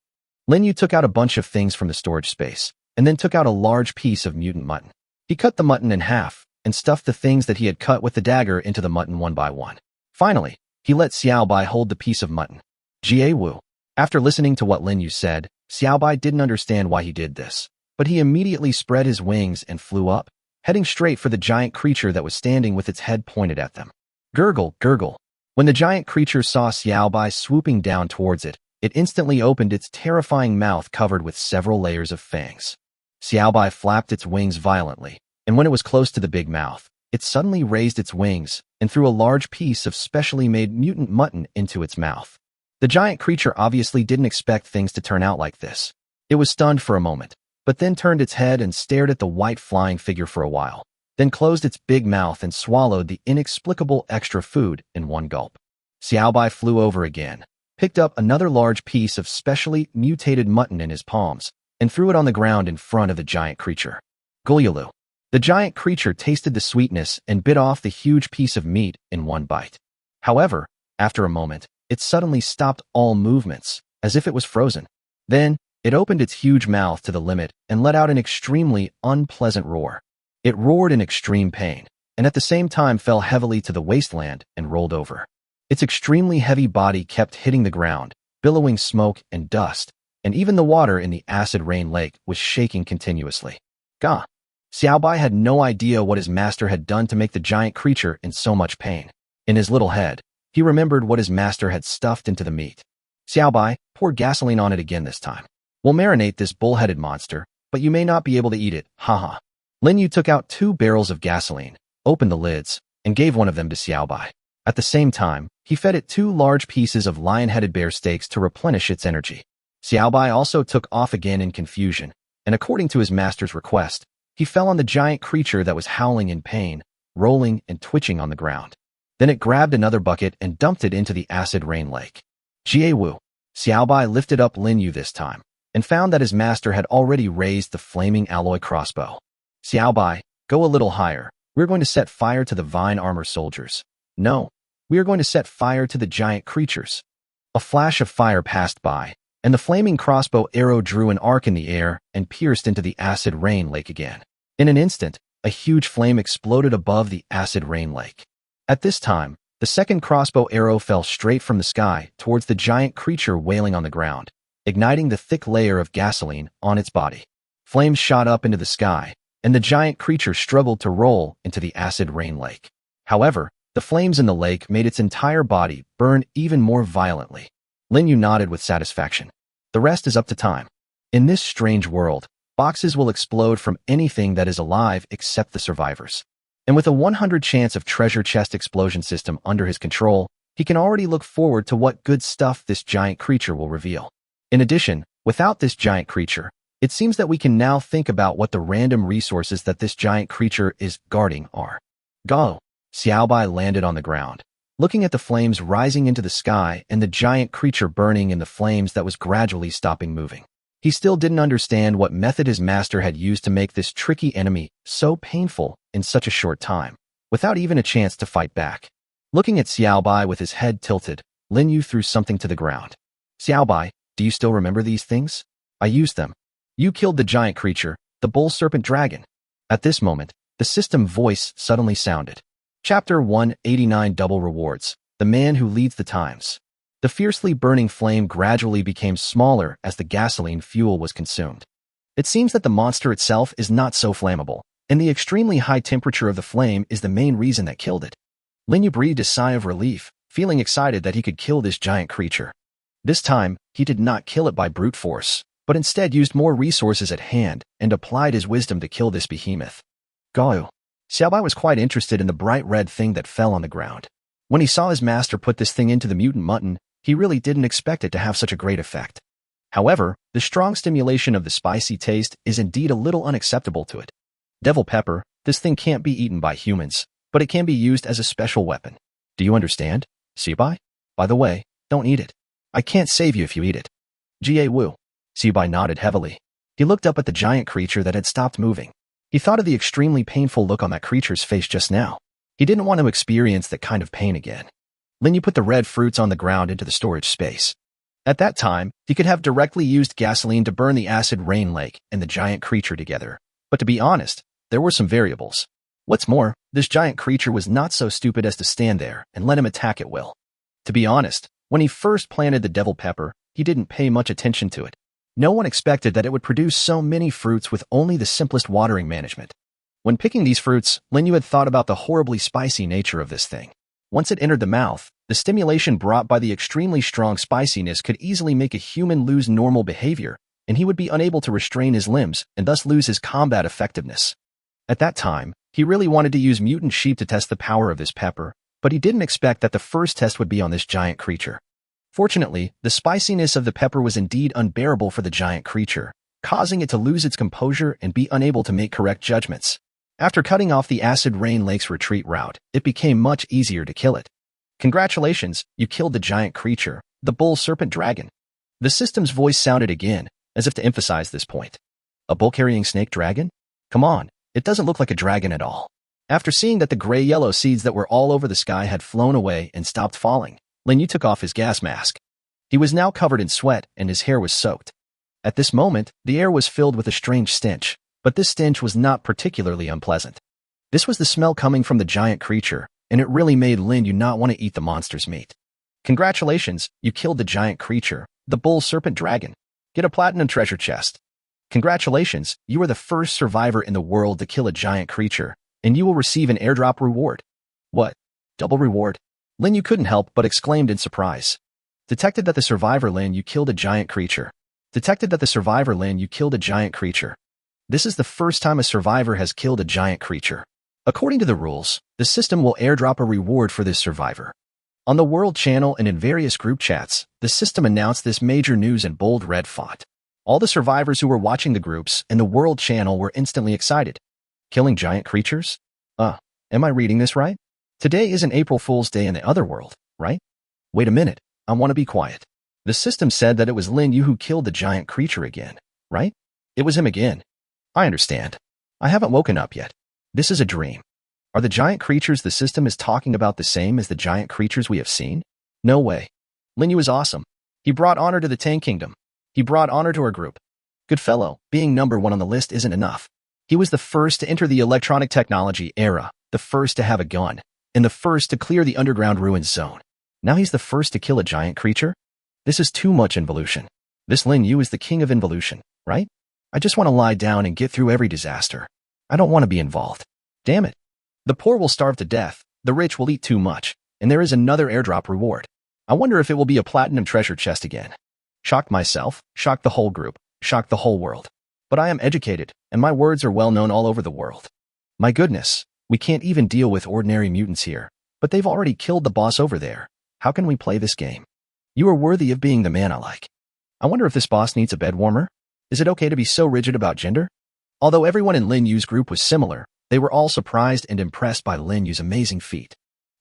Lin Yu took out a bunch of things from the storage space, and then took out a large piece of mutant mutton. He cut the mutton in half, and stuffed the things that he had cut with the dagger into the mutton one by one. Finally, he let Xiaobai hold the piece of mutton. Jie Wu. After listening to what Lin Yu said, Xiaobai didn't understand why he did this, but he immediately spread his wings and flew up, heading straight for the giant creature that was standing with its head pointed at them. Gurgle, gurgle. When the giant creature saw Xiaobai swooping down towards it, it instantly opened its terrifying mouth covered with several layers of fangs. Xiaobai flapped its wings violently, and when it was close to the big mouth, it suddenly raised its wings and threw a large piece of specially made mutant mutton into its mouth. The giant creature obviously didn't expect things to turn out like this. It was stunned for a moment, but then turned its head and stared at the white flying figure for a while, then closed its big mouth and swallowed the inexplicable extra food in one gulp. Xiaobai flew over again, picked up another large piece of specially mutated mutton in his palms, and threw it on the ground in front of the giant creature. Gulyulu. The giant creature tasted the sweetness and bit off the huge piece of meat in one bite. However, after a moment, it suddenly stopped all movements, as if it was frozen. Then, it opened its huge mouth to the limit and let out an extremely unpleasant roar. It roared in extreme pain, and at the same time fell heavily to the wasteland and rolled over. Its extremely heavy body kept hitting the ground, billowing smoke and dust, and even the water in the acid rain lake was shaking continuously. Gah! Xiaobai had no idea what his master had done to make the giant creature in so much pain. In his little head, he remembered what his master had stuffed into the meat. Xiaobai, pour gasoline on it again this time. We'll marinate this bull-headed monster, but you may not be able to eat it, haha. Lin Yu took out 2 barrels of gasoline, opened the lids, and gave one of them to Xiaobai. At the same time, he fed it 2 large pieces of lion-headed bear steaks to replenish its energy. Xiaobai also took off again in confusion, and according to his master's request, he fell on the giant creature that was howling in pain, rolling and twitching on the ground. Then it grabbed another bucket and dumped it into the acid rain lake. Jie Wu. Xiaobai lifted up Lin Yu this time, and found that his master had already raised the flaming alloy crossbow. Xiaobai, go a little higher. We're going to set fire to the vine armor soldiers. No, we are going to set fire to the giant creatures. A flash of fire passed by, and the flaming crossbow arrow drew an arc in the air and pierced into the acid rain lake again. In an instant, a huge flame exploded above the acid rain lake. At this time, the second crossbow arrow fell straight from the sky towards the giant creature wailing on the ground, igniting the thick layer of gasoline on its body. Flames shot up into the sky, and the giant creature struggled to roll into the acid rain lake. However, the flames in the lake made its entire body burn even more violently. Lin Yu nodded with satisfaction. The rest is up to time. In this strange world, boxes will explode from anything that is alive except the survivors. And with a 100 chance of treasure chest explosion system under his control, he can already look forward to what good stuff this giant creature will reveal. In addition, without this giant creature, it seems that we can now think about what the random resources that this giant creature is guarding are. Go! Xiaobai landed on the ground, looking at the flames rising into the sky and the giant creature burning in the flames that was gradually stopping moving. He still didn't understand what method his master had used to make this tricky enemy so painful in such a short time, without even a chance to fight back. Looking at Xiaobai with his head tilted, Lin Yu threw something to the ground. Xiaobai, do you still remember these things? I used them. You killed the giant creature, the bull serpent dragon. At this moment, the system voice suddenly sounded. Chapter 189 Double Rewards, The Man Who Leads the Times. The fiercely burning flame gradually became smaller as the gasoline fuel was consumed. It seems that the monster itself is not so flammable, and the extremely high temperature of the flame is the main reason that killed it. Lin Yu breathed a sigh of relief, feeling excited that he could kill this giant creature. This time, he did not kill it by brute force, but instead used more resources at hand and applied his wisdom to kill this behemoth. Gao. Xiaobai was quite interested in the bright red thing that fell on the ground. When he saw his master put this thing into the mutant mutton, he really didn't expect it to have such a great effect. However, the strong stimulation of the spicy taste is indeed a little unacceptable to it. Devil pepper, this thing can't be eaten by humans, but it can be used as a special weapon. Do you understand, Xiaobai? By the way, don't eat it. I can't save you if you eat it. Jie Wu. Xiaobai nodded heavily. He looked up at the giant creature that had stopped moving. He thought of the extremely painful look on that creature's face just now. He didn't want to experience that kind of pain again. Lin Yu put the red fruits on the ground into the storage space. At that time, he could have directly used gasoline to burn the acid rain lake and the giant creature together. But to be honest, there were some variables. What's more, this giant creature was not so stupid as to stand there and let him attack at will. To be honest, when he first planted the devil pepper, he didn't pay much attention to it. No one expected that it would produce so many fruits with only the simplest watering management. When picking these fruits, Lin Yu had thought about the horribly spicy nature of this thing. Once it entered the mouth, the stimulation brought by the extremely strong spiciness could easily make a human lose normal behavior, and he would be unable to restrain his limbs and thus lose his combat effectiveness. At that time, he really wanted to use mutant sheep to test the power of this pepper, but he didn't expect that the first test would be on this giant creature. Fortunately, the spiciness of the pepper was indeed unbearable for the giant creature, causing it to lose its composure and be unable to make correct judgments. After cutting off the acid rain lake's retreat route, it became much easier to kill it. Congratulations, you killed the giant creature, the bull serpent dragon. The system's voice sounded again, as if to emphasize this point. A bull-carrying snake dragon? Come on, it doesn't look like a dragon at all. After seeing that the gray-yellow seeds that were all over the sky had flown away and stopped falling, Lin Yu took off his gas mask. He was now covered in sweat and his hair was soaked. At this moment, the air was filled with a strange stench, but this stench was not particularly unpleasant. This was the smell coming from the giant creature, and it really made Lin Yu not want to eat the monster's meat. Congratulations, you killed the giant creature, the bull serpent dragon. Get a platinum treasure chest. Congratulations, you are the first survivor in the world to kill a giant creature, and you will receive an airdrop reward. What? Double reward? Lin Yu couldn't help but exclaimed in surprise. Detected that the survivor Lin Yu killed a giant creature. Detected that the survivor Lin Yu killed a giant creature. This is the first time a survivor has killed a giant creature. According to the rules, the system will airdrop a reward for this survivor. On the World Channel and in various group chats, the system announced this major news in bold red font. All the survivors who were watching the groups and the World Channel were instantly excited. Killing giant creatures? Am I reading this right? Today isn't April Fool's Day in the other world, right? Wait a minute, I want to be quiet. The system said that it was Lin Yu who killed the giant creature again, right? It was him again. I understand. I haven't woken up yet. This is a dream. Are the giant creatures the system is talking about the same as the giant creatures we have seen? No way. Lin Yu is awesome. He brought honor to the Tang Kingdom. He brought honor to our group. Good fellow, being number one on the list isn't enough. He was the first to enter the electronic technology era, the first to have a gun, and the first to clear the underground ruins zone. Now he's the first to kill a giant creature? This is too much involution. This Lin Yu is the king of involution, right? I just want to lie down and get through every disaster. I don't want to be involved. Damn it. The poor will starve to death, the rich will eat too much, and there is another airdrop reward. I wonder if it will be a platinum treasure chest again. Shocked myself, shocked the whole group, shocked the whole world. But I am educated, and my words are well known all over the world. My goodness, we can't even deal with ordinary mutants here, but they've already killed the boss over there. How can we play this game? You are worthy of being the man I like. I wonder if this boss needs a bed warmer? Is it okay to be so rigid about gender? Although everyone in Lin Yu's group was similar, they were all surprised and impressed by Lin Yu's amazing feat.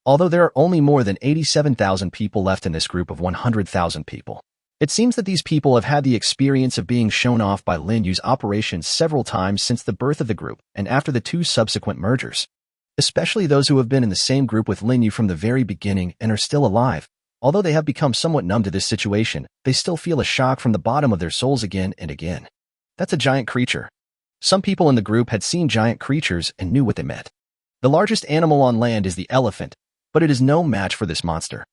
Although there are only more than 87,000 people left in this group of 100,000 people, it seems that these people have had the experience of being shown off by Lin Yu's operations several times since the birth of the group and after the two subsequent mergers. Especially those who have been in the same group with Lin Yu from the very beginning and are still alive. Although they have become somewhat numb to this situation, they still feel a shock from the bottom of their souls again and again. That's a giant creature. Some people in the group had seen giant creatures and knew what they meant. The largest animal on land is the elephant, but it is no match for this monster.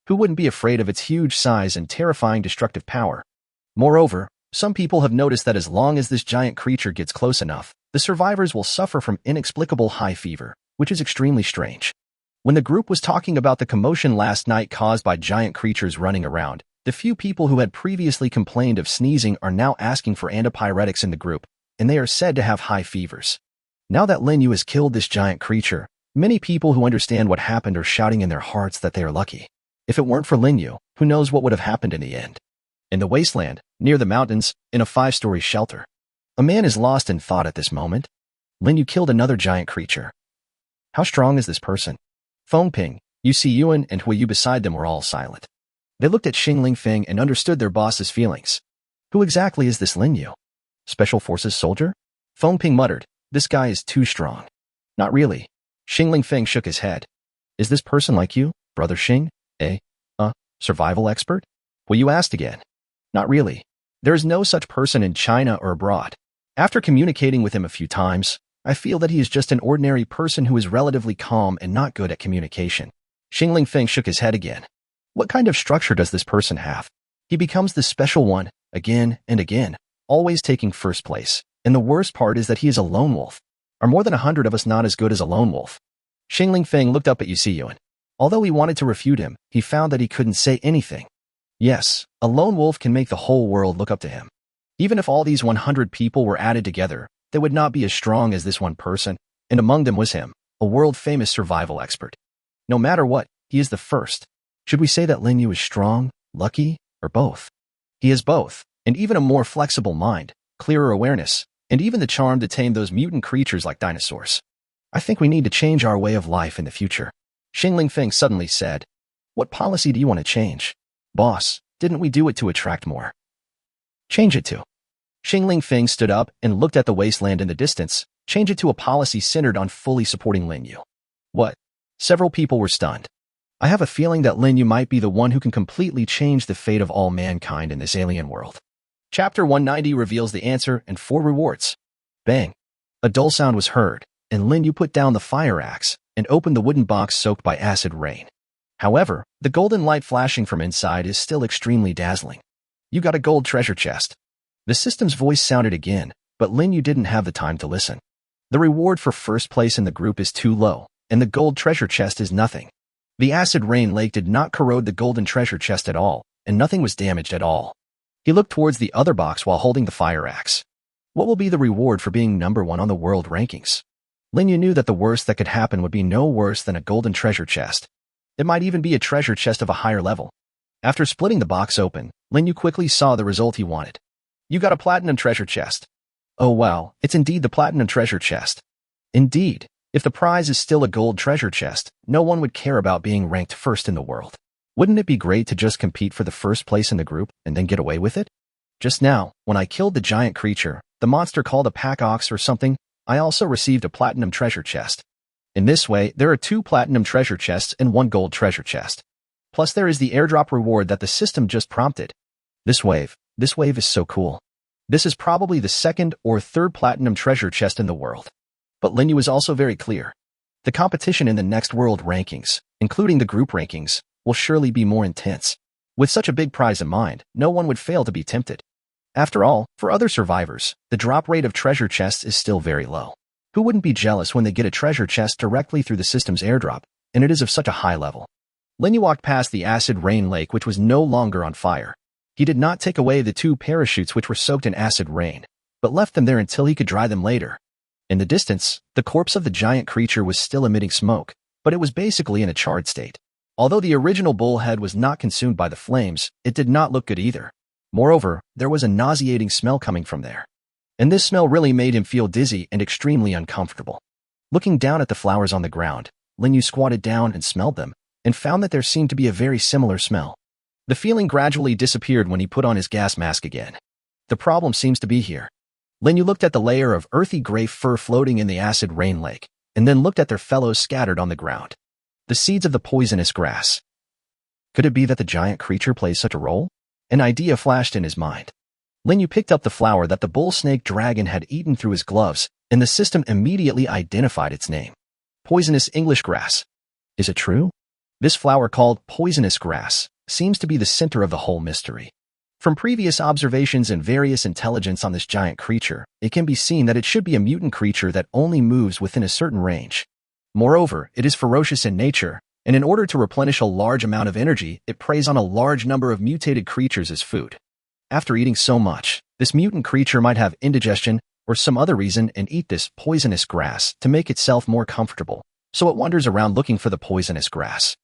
Who wouldn't be afraid of its huge size and terrifying destructive power? Moreover, some people have noticed that as long as this giant creature gets close enough, the survivors will suffer from inexplicable high fever, which is extremely strange. When the group was talking about the commotion last night caused by giant creatures running around, the few people who had previously complained of sneezing are now asking for antipyretics in the group, and they are said to have high fevers. Now that Lin Yu has killed this giant creature, many people who understand what happened are shouting in their hearts that they are lucky. If it weren't for Lin Yu, who knows what would have happened in the end? In the wasteland, near the mountains, in a 5-story shelter, a man is lost in thought at this moment. Lin Yu killed another giant creature. How strong is this person? Phone ping. Yu Yuan and Hui Yu beside them were all silent. They looked at Xingling Feng and understood their boss's feelings. Who exactly is this Lin Yu? Special Forces soldier? Phone ping muttered, this guy is too strong. Not really. Xingling Feng shook his head. Is this person like you, Brother Xing? Survival expert? Hui Yu asked again. Not really. There is no such person in China or abroad. After communicating with him a few times, I feel that he is just an ordinary person who is relatively calm and not good at communication. Xingling Feng shook his head again. What kind of structure does this person have? He becomes the special one, again and again, always taking first place. And the worst part is that he is a lone wolf. Are more than 100 of us not as good as a lone wolf? Xingling Feng looked up at Yu Yuan. Although he wanted to refute him, he found that he couldn't say anything. Yes, a lone wolf can make the whole world look up to him. Even if all these 100 people were added together, they would not be as strong as this one person, and among them was him, a world-famous survival expert. No matter what, he is the first. Should we say that Lin Yu is strong, lucky, or both? He is both, and even a more flexible mind, clearer awareness, and even the charm to tame those mutant creatures like dinosaurs. I think we need to change our way of life in the future. Xingling Feng suddenly said, What policy do you want to change? Boss, didn't we do it to attract more? Change it to. Xingling Feng stood up and looked at the wasteland in the distance. Change it to a policy centered on fully supporting Lin Yu. What? Several people were stunned. I have a feeling that Lin Yu might be the one who can completely change the fate of all mankind in this alien world. Chapter 190 reveals the answer and 4 rewards. Bang! A dull sound was heard, and Lin Yu put down the fire axe and opened the wooden box soaked by acid rain. However, the golden light flashing from inside is still extremely dazzling. You got a gold treasure chest. The system's voice sounded again, but Lin Yu didn't have the time to listen. The reward for first place in the group is too low, and the gold treasure chest is nothing. The acid rain lake did not corrode the golden treasure chest at all, and nothing was damaged at all. He looked towards the other box while holding the fire axe. What will be the reward for being number 1 on the world rankings? Lin Yu knew that the worst that could happen would be no worse than a golden treasure chest. It might even be a treasure chest of a higher level. After splitting the box open, Lin Yu quickly saw the result he wanted. You got a platinum treasure chest. Oh wow, it's indeed the platinum treasure chest. Indeed, if the prize is still a gold treasure chest, no one would care about being ranked first in the world. Wouldn't it be great to just compete for the first place in the group and then get away with it? Just now, when I killed the giant creature, the monster called a pack ox or something, I also received a platinum treasure chest. In this way, there are 2 platinum treasure chests and 1 gold treasure chest. Plus there is the airdrop reward that the system just prompted. This wave is so cool. This is probably the 2nd or 3rd platinum treasure chest in the world. But Lin Yu was also very clear. The competition in the next world rankings, including the group rankings, will surely be more intense. With such a big prize in mind, no one would fail to be tempted. After all, for other survivors, the drop rate of treasure chests is still very low. Who wouldn't be jealous when they get a treasure chest directly through the system's airdrop, and it is of such a high level? Lin Yu walked past the acid rain lake which was no longer on fire. He did not take away the 2 parachutes which were soaked in acid rain, but left them there until he could dry them later. In the distance, the corpse of the giant creature was still emitting smoke, but it was basically in a charred state. Although the original bullhead was not consumed by the flames, it did not look good either. Moreover, there was a nauseating smell coming from there. And this smell really made him feel dizzy and extremely uncomfortable. Looking down at the flowers on the ground, Lin Yu squatted down and smelled them, and found that there seemed to be a very similar smell. The feeling gradually disappeared when he put on his gas mask again. The problem seems to be here. Lin Yu looked at the layer of earthy gray fur floating in the acid rain lake, and then looked at their fellows scattered on the ground. The seeds of the poisonous grass. Could it be that the giant creature plays such a role? An idea flashed in his mind. Lin Yu picked up the flower that the bull snake dragon had eaten through his gloves, and the system immediately identified its name. Poisonous English grass. Is it true? This flower called poisonous grass seems to be the center of the whole mystery. From previous observations and various intelligence on this giant creature, it can be seen that it should be a mutant creature that only moves within a certain range. Moreover, it is ferocious in nature, and in order to replenish a large amount of energy, it preys on a large number of mutated creatures as food. After eating so much, this mutant creature might have indigestion, or some other reason and eat this poisonous grass to make itself more comfortable, so it wanders around looking for the poisonous grass.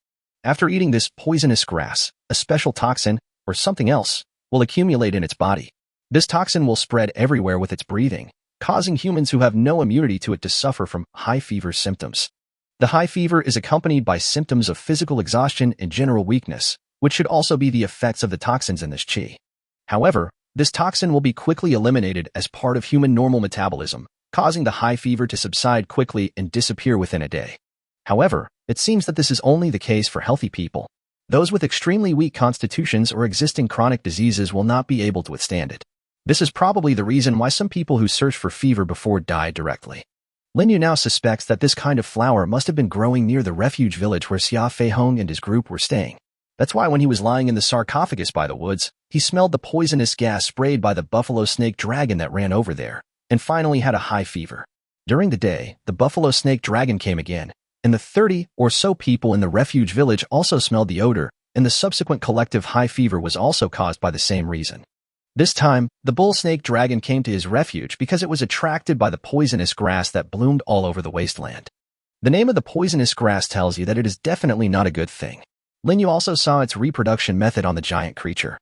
After eating this poisonous grass, a special toxin, or something else, will accumulate in its body. This toxin will spread everywhere with its breathing, causing humans who have no immunity to it to suffer from high fever symptoms. The high fever is accompanied by symptoms of physical exhaustion and general weakness, which should also be the effects of the toxins in this qi. However, this toxin will be quickly eliminated as part of human normal metabolism, causing the high fever to subside quickly and disappear within a day. However, it seems that this is only the case for healthy people. Those with extremely weak constitutions or existing chronic diseases will not be able to withstand it. This is probably the reason why some people who search for fever before died directly. Lin Yu now suspects that this kind of flower must have been growing near the refuge village where Xia Feihong and his group were staying. That's why when he was lying in the sarcophagus by the woods, he smelled the poisonous gas sprayed by the buffalo snake dragon that ran over there, and finally had a high fever. During the day, the buffalo snake dragon came again, and the 30 or so people in the refuge village also smelled the odor, and the subsequent collective high fever was also caused by the same reason. This time, the bull snake dragon came to his refuge because it was attracted by the poisonous grass that bloomed all over the wasteland. The name of the poisonous grass tells you that it is definitely not a good thing. Lin Yu also saw its reproduction method on the giant creature.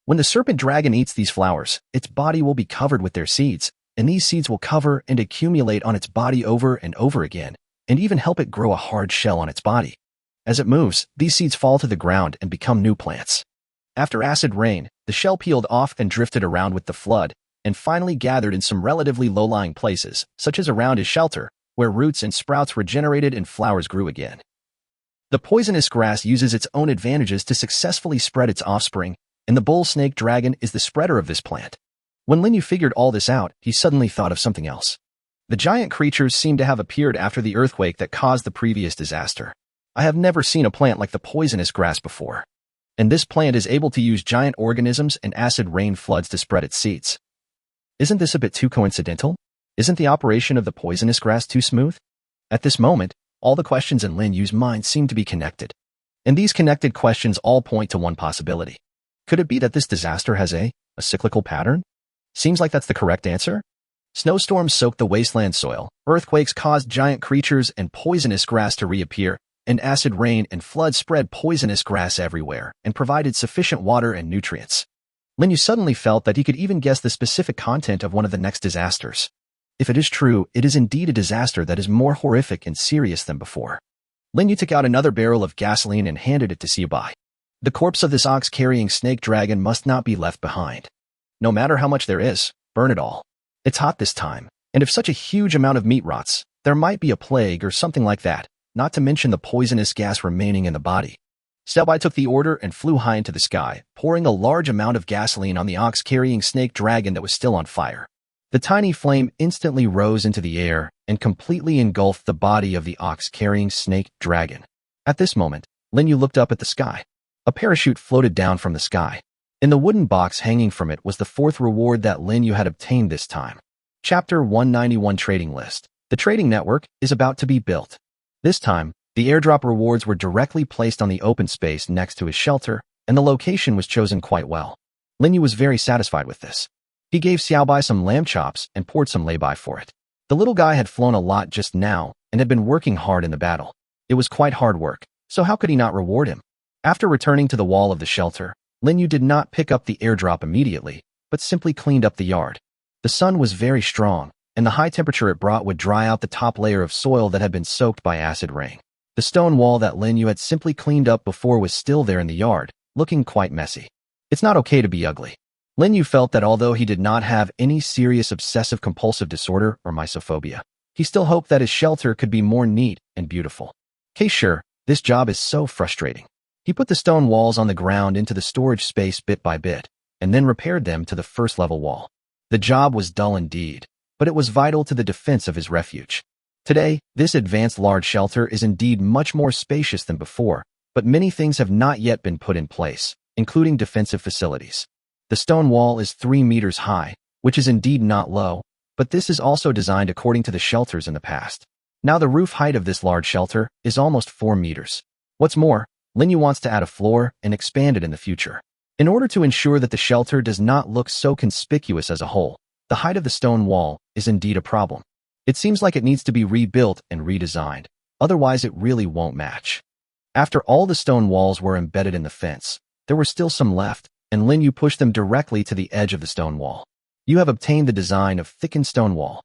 When the serpent dragon eats these flowers, its body will be covered with their seeds, and these seeds will cover and accumulate on its body over and over again, and even help it grow a hard shell on its body. As it moves, these seeds fall to the ground and become new plants. After acid rain, the shell peeled off and drifted around with the flood, and finally gathered in some relatively low-lying places, such as around his shelter, where roots and sprouts regenerated and flowers grew again. The poisonous grass uses its own advantages to successfully spread its offspring, and the bull snake dragon is the spreader of this plant. When Lin Yu figured all this out, he suddenly thought of something else. The giant creatures seem to have appeared after the earthquake that caused the previous disaster. I have never seen a plant like the poisonous grass before. And this plant is able to use giant organisms and acid rain floods to spread its seeds. Isn't this a bit too coincidental? Isn't the operation of the poisonous grass too smooth? At this moment, all the questions in Lin Yu's mind seem to be connected. And these connected questions all point to one possibility. Could it be that this disaster has a cyclical pattern? Seems like that's the correct answer. Snowstorms soaked the wasteland soil, earthquakes caused giant creatures and poisonous grass to reappear, and acid rain and floods spread poisonous grass everywhere and provided sufficient water and nutrients. Lin Yu suddenly felt that he could even guess the specific content of one of the next disasters. If it is true, it is indeed a disaster that is more horrific and serious than before. Lin Yu took out another barrel of gasoline and handed it to Xiaobai. The corpse of this ox-carrying snake dragon must not be left behind. No matter how much there is, burn it all. It's hot this time, and if such a huge amount of meat rots, there might be a plague or something like that, not to mention the poisonous gas remaining in the body. Xiaobai took the order and flew high into the sky, pouring a large amount of gasoline on the ox-carrying snake dragon that was still on fire. The tiny flame instantly rose into the air and completely engulfed the body of the ox-carrying snake dragon. At this moment, Lin Yu looked up at the sky. A parachute floated down from the sky. In the wooden box hanging from it was the fourth reward that Lin Yu had obtained this time. Chapter 191 Trading List. The trading network is about to be built. This time, the airdrop rewards were directly placed on the open space next to his shelter, and the location was chosen quite well. Lin Yu was very satisfied with this. He gave Xiaobai some lamb chops and poured some lay-by for it. The little guy had flown a lot just now and had been working hard in the battle. It was quite hard work, so how could he not reward him? After returning to the wall of the shelter, Lin Yu did not pick up the airdrop immediately, but simply cleaned up the yard. The sun was very strong, and the high temperature it brought would dry out the top layer of soil that had been soaked by acid rain. The stone wall that Lin Yu had simply cleaned up before was still there in the yard, looking quite messy. It's not okay to be ugly. Lin Yu felt that although he did not have any serious obsessive-compulsive disorder or mysophobia, he still hoped that his shelter could be more neat and beautiful. Okay, sure, this job is so frustrating. He put the stone walls on the ground into the storage space bit by bit, and then repaired them to the first-level wall. The job was dull indeed, but it was vital to the defense of his refuge. Today, this advanced large shelter is indeed much more spacious than before, but many things have not yet been put in place, including defensive facilities. The stone wall is 3 meters high, which is indeed not low, but this is also designed according to the shelters in the past. Now the roof height of this large shelter is almost 4 meters. What's more, Lin Yu wants to add a floor and expand it in the future. In order to ensure that the shelter does not look so conspicuous as a whole, The height of the stone wall is indeed a problem. It seems like it needs to be rebuilt and redesigned, otherwise it really won't match. After all the stone walls were embedded in the fence, there were still some left, and Lin Yu pushed them directly to the edge of the stone wall. You have obtained the design of thickened stone wall.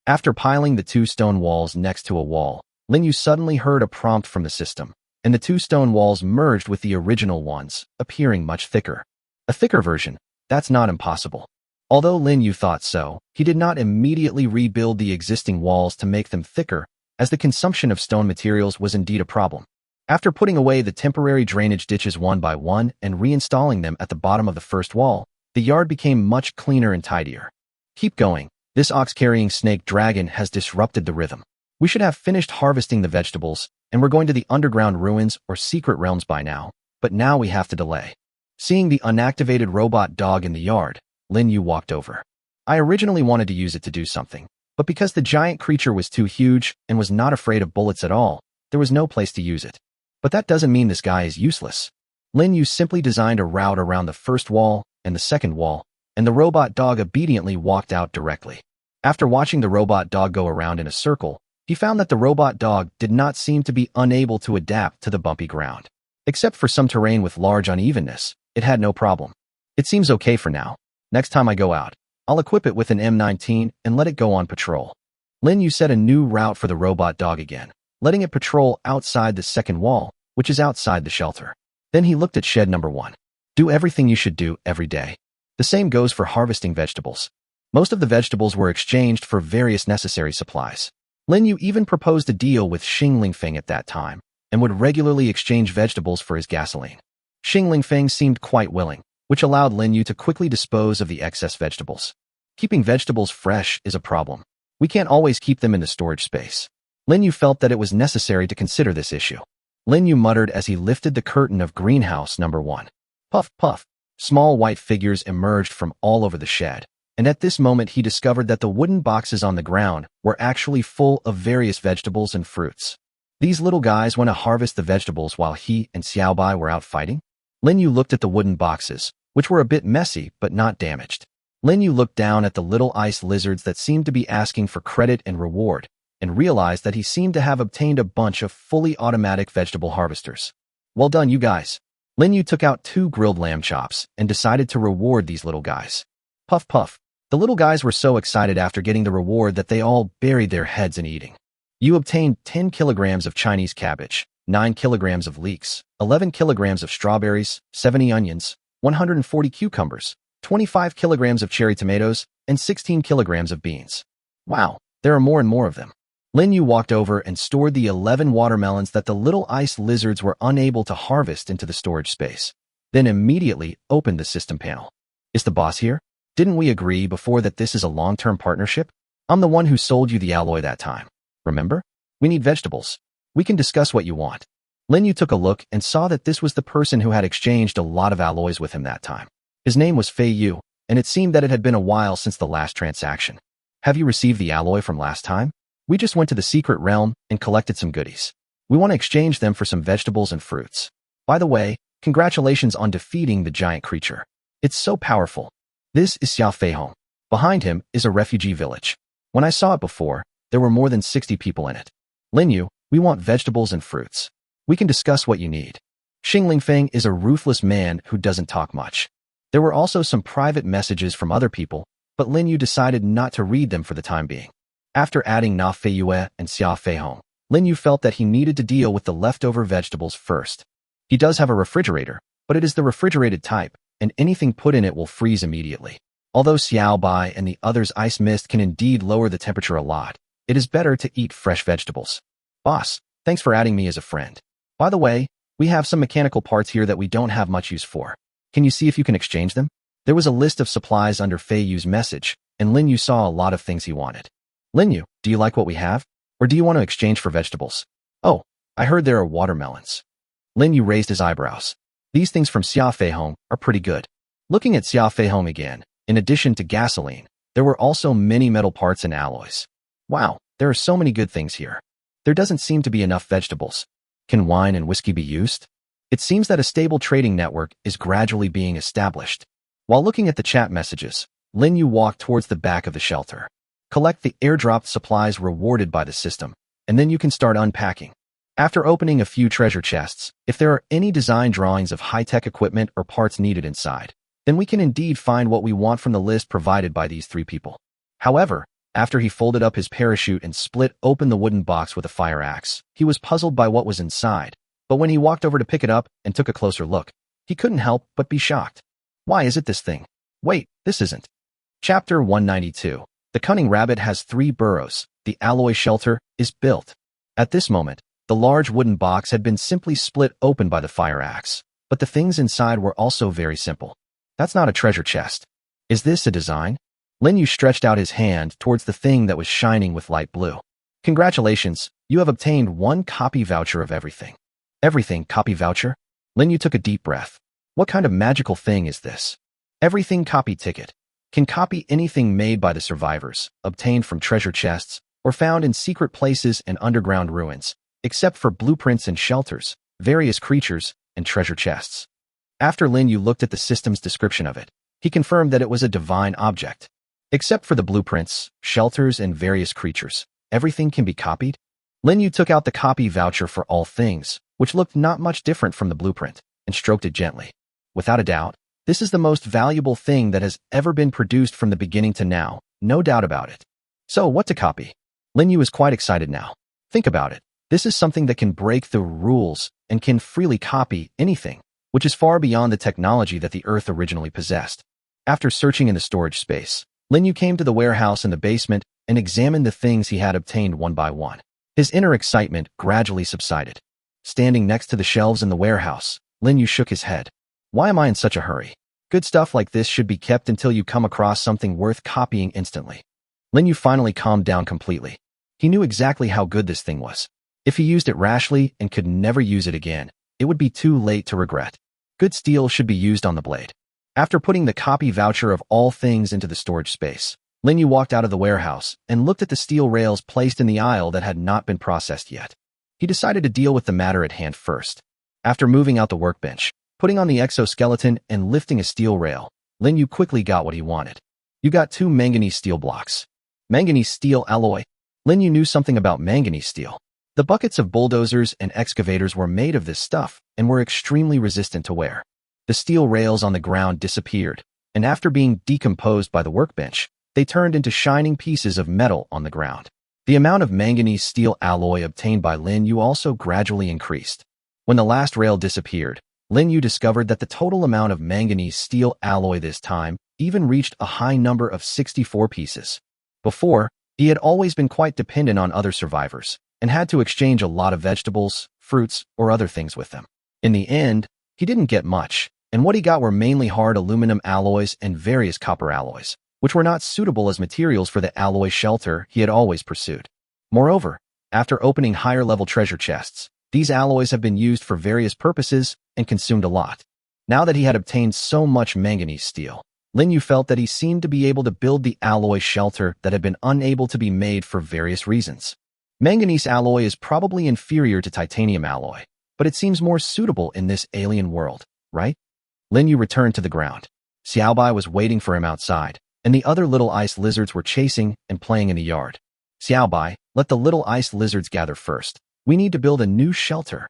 After piling the 2 stone walls next to a wall, Lin Yu suddenly heard a prompt from the system, and the 2 stone walls merged with the original ones, appearing much thicker. A thicker version? That's not impossible. Although Lin Yu thought so, he did not immediately rebuild the existing walls to make them thicker, as the consumption of stone materials was indeed a problem. After putting away the temporary drainage ditches one by one and reinstalling them at the bottom of the first wall, the yard became much cleaner and tidier. Keep going. This ox-carrying snake dragon has disrupted the rhythm. We should have finished harvesting the vegetables, and we're going to the underground ruins or secret realms by now, but now we have to delay. Seeing the unactivated robot dog in the yard, Lin Yu walked over. I originally wanted to use it to do something, but because the giant creature was too huge and was not afraid of bullets at all, there was no place to use it. But that doesn't mean this guy is useless. Lin Yu simply designed a route around the first wall and the second wall, and the robot dog obediently walked out directly. After watching the robot dog go around in a circle, he found that the robot dog did not seem to be unable to adapt to the bumpy ground. Except for some terrain with large unevenness, it had no problem. It seems okay for now. Next time I go out, I'll equip it with an M19 and let it go on patrol. Lin Yu set a new route for the robot dog again, letting it patrol outside the second wall, which is outside the shelter. Then he looked at shed number 1. Do everything you should do every day. The same goes for harvesting vegetables. Most of the vegetables were exchanged for various necessary supplies. Lin Yu even proposed a deal with Xing Lingfeng at that time, and would regularly exchange vegetables for his gasoline. Xing Lingfeng seemed quite willing, which allowed Lin Yu to quickly dispose of the excess vegetables. Keeping vegetables fresh is a problem. We can't always keep them in the storage space. Lin Yu felt that it was necessary to consider this issue. Lin Yu muttered as he lifted the curtain of greenhouse number 1. Puff, puff. Small white figures emerged from all over the shed, and at this moment he discovered that the wooden boxes on the ground were actually full of various vegetables and fruits. These little guys went to harvest the vegetables while he and Xiaobai were out fighting? Lin Yu looked at the wooden boxes, which were a bit messy but not damaged. Lin Yu looked down at the little ice lizards that seemed to be asking for credit and reward, and realized that he seemed to have obtained a bunch of fully automatic vegetable harvesters. Well done, you guys. Lin Yu took out 2 grilled lamb chops and decided to reward these little guys. Puff puff. The little guys were so excited after getting the reward that they all buried their heads in eating. You obtained 10 kilograms of Chinese cabbage, 9 kilograms of leeks, 11 kilograms of strawberries, 70 onions, 140 cucumbers, 25 kilograms of cherry tomatoes, and 16 kilograms of beans. Wow, there are more and more of them. Lin Yu walked over and stored the 11 watermelons that the little ice lizards were unable to harvest into the storage space, then immediately opened the system panel. Is the boss here? Didn't we agree before that this is a long-term partnership? I'm the one who sold you the alloy that time. Remember? We need vegetables. We can discuss what you want. Lin Yu took a look and saw that this was the person who had exchanged a lot of alloys with him that time. His name was Fei Yu, and it seemed that it had been a while since the last transaction. Have you received the alloy from last time? We just went to the secret realm and collected some goodies. We want to exchange them for some vegetables and fruits. By the way, congratulations on defeating the giant creature. It's so powerful. This is Xiao Feihong. Behind him is a refugee village. When I saw it before, there were more than 60 people in it. Lin Yu, we want vegetables and fruits. We can discuss what you need. Xing Lingfeng is a ruthless man who doesn't talk much. There were also some private messages from other people, but Lin Yu decided not to read them for the time being. After adding Na Feiyue and Xia Feihong, Lin Yu felt that he needed to deal with the leftover vegetables first. He does have a refrigerator, but it is the refrigerated type, and anything put in it will freeze immediately. Although Xiao Bai and the others' ice mist can indeed lower the temperature a lot, it is better to eat fresh vegetables. Boss, thanks for adding me as a friend. By the way, we have some mechanical parts here that we don't have much use for. Can you see if you can exchange them? There was a list of supplies under Fei Yu's message, and Lin Yu saw a lot of things he wanted. Lin Yu, do you like what we have? Or do you want to exchange for vegetables? Oh, I heard there are watermelons. Lin Yu raised his eyebrows. These things from Xia Feihong are pretty good. Looking at Xia Feihong again, in addition to gasoline, there were also many metal parts and alloys. Wow, there are so many good things here. There doesn't seem to be enough vegetables. Can wine and whiskey be used? It seems that a stable trading network is gradually being established. While looking at the chat messages, Lin Yu walked towards the back of the shelter. Collect the airdropped supplies rewarded by the system, and then you can start unpacking. After opening a few treasure chests, if there are any design drawings of high-tech equipment or parts needed inside, then we can indeed find what we want from the list provided by these three people. However, after he folded up his parachute and split open the wooden box with a fire axe, he was puzzled by what was inside, but when he walked over to pick it up and took a closer look, he couldn't help but be shocked. Why is it this thing? Wait, this isn't. Chapter 192. The cunning rabbit has 3 burrows. The alloy shelter is built. At this moment, the large wooden box had been simply split open by the fire axe, but the things inside were also very simple. That's not a treasure chest. Is this a design? Lin Yu stretched out his hand towards the thing that was shining with light blue. Congratulations, you have obtained 1 copy voucher of everything. Everything copy voucher? Lin Yu took a deep breath. What kind of magical thing is this? Everything copy ticket. Can copy anything made by the survivors, obtained from treasure chests, or found in secret places and underground ruins, except for blueprints and shelters, various creatures, and treasure chests. After Lin Yu looked at the system's description of it, he confirmed that it was a divine object. Except for the blueprints, shelters, and various creatures, everything can be copied? Lin Yu took out the copy voucher for all things, which looked not much different from the blueprint, and stroked it gently. Without a doubt, this is the most valuable thing that has ever been produced from the beginning to now, no doubt about it. So, what to copy? Lin Yu is quite excited now. Think about it. This is something that can break the rules and can freely copy anything, which is far beyond the technology that the Earth originally possessed. After searching in the storage space, Lin Yu came to the warehouse in the basement and examined the things he had obtained one by one. His inner excitement gradually subsided. Standing next to the shelves in the warehouse, Lin Yu shook his head. Why am I in such a hurry? Good stuff like this should be kept until you come across something worth copying instantly. Lin Yu finally calmed down completely. He knew exactly how good this thing was. If he used it rashly and could never use it again, it would be too late to regret. Good steel should be used on the blade. After putting the copy voucher of all things into the storage space, Lin Yu walked out of the warehouse and looked at the steel rails placed in the aisle that had not been processed yet. He decided to deal with the matter at hand first. After moving out the workbench, putting on the exoskeleton and lifting a steel rail, Lin Yu quickly got what he wanted. You got 2 manganese steel blocks. Manganese steel alloy. Lin Yu knew something about manganese steel. The buckets of bulldozers and excavators were made of this stuff and were extremely resistant to wear. The steel rails on the ground disappeared, and after being decomposed by the workbench, they turned into shining pieces of metal on the ground. The amount of manganese steel alloy obtained by Lin Yu also gradually increased. When the last rail disappeared, Lin Yu discovered that the total amount of manganese steel alloy this time even reached a high number of 64 pieces. Before, he had always been quite dependent on other survivors and had to exchange a lot of vegetables, fruits, or other things with them. In the end, he didn't get much, and what he got were mainly hard aluminum alloys and various copper alloys, which were not suitable as materials for the alloy shelter he had always pursued. Moreover, after opening higher-level treasure chests, these alloys have been used for various purposes and consumed a lot. Now that he had obtained so much manganese steel, Lin Yu felt that he seemed to be able to build the alloy shelter that had been unable to be made for various reasons. Manganese alloy is probably inferior to titanium alloy, but it seems more suitable in this alien world, right? Lin Yu returned to the ground. Xiaobai was waiting for him outside, and the other little ice lizards were chasing and playing in the yard. Xiaobai, let the little ice lizards gather first. We need to build a new shelter.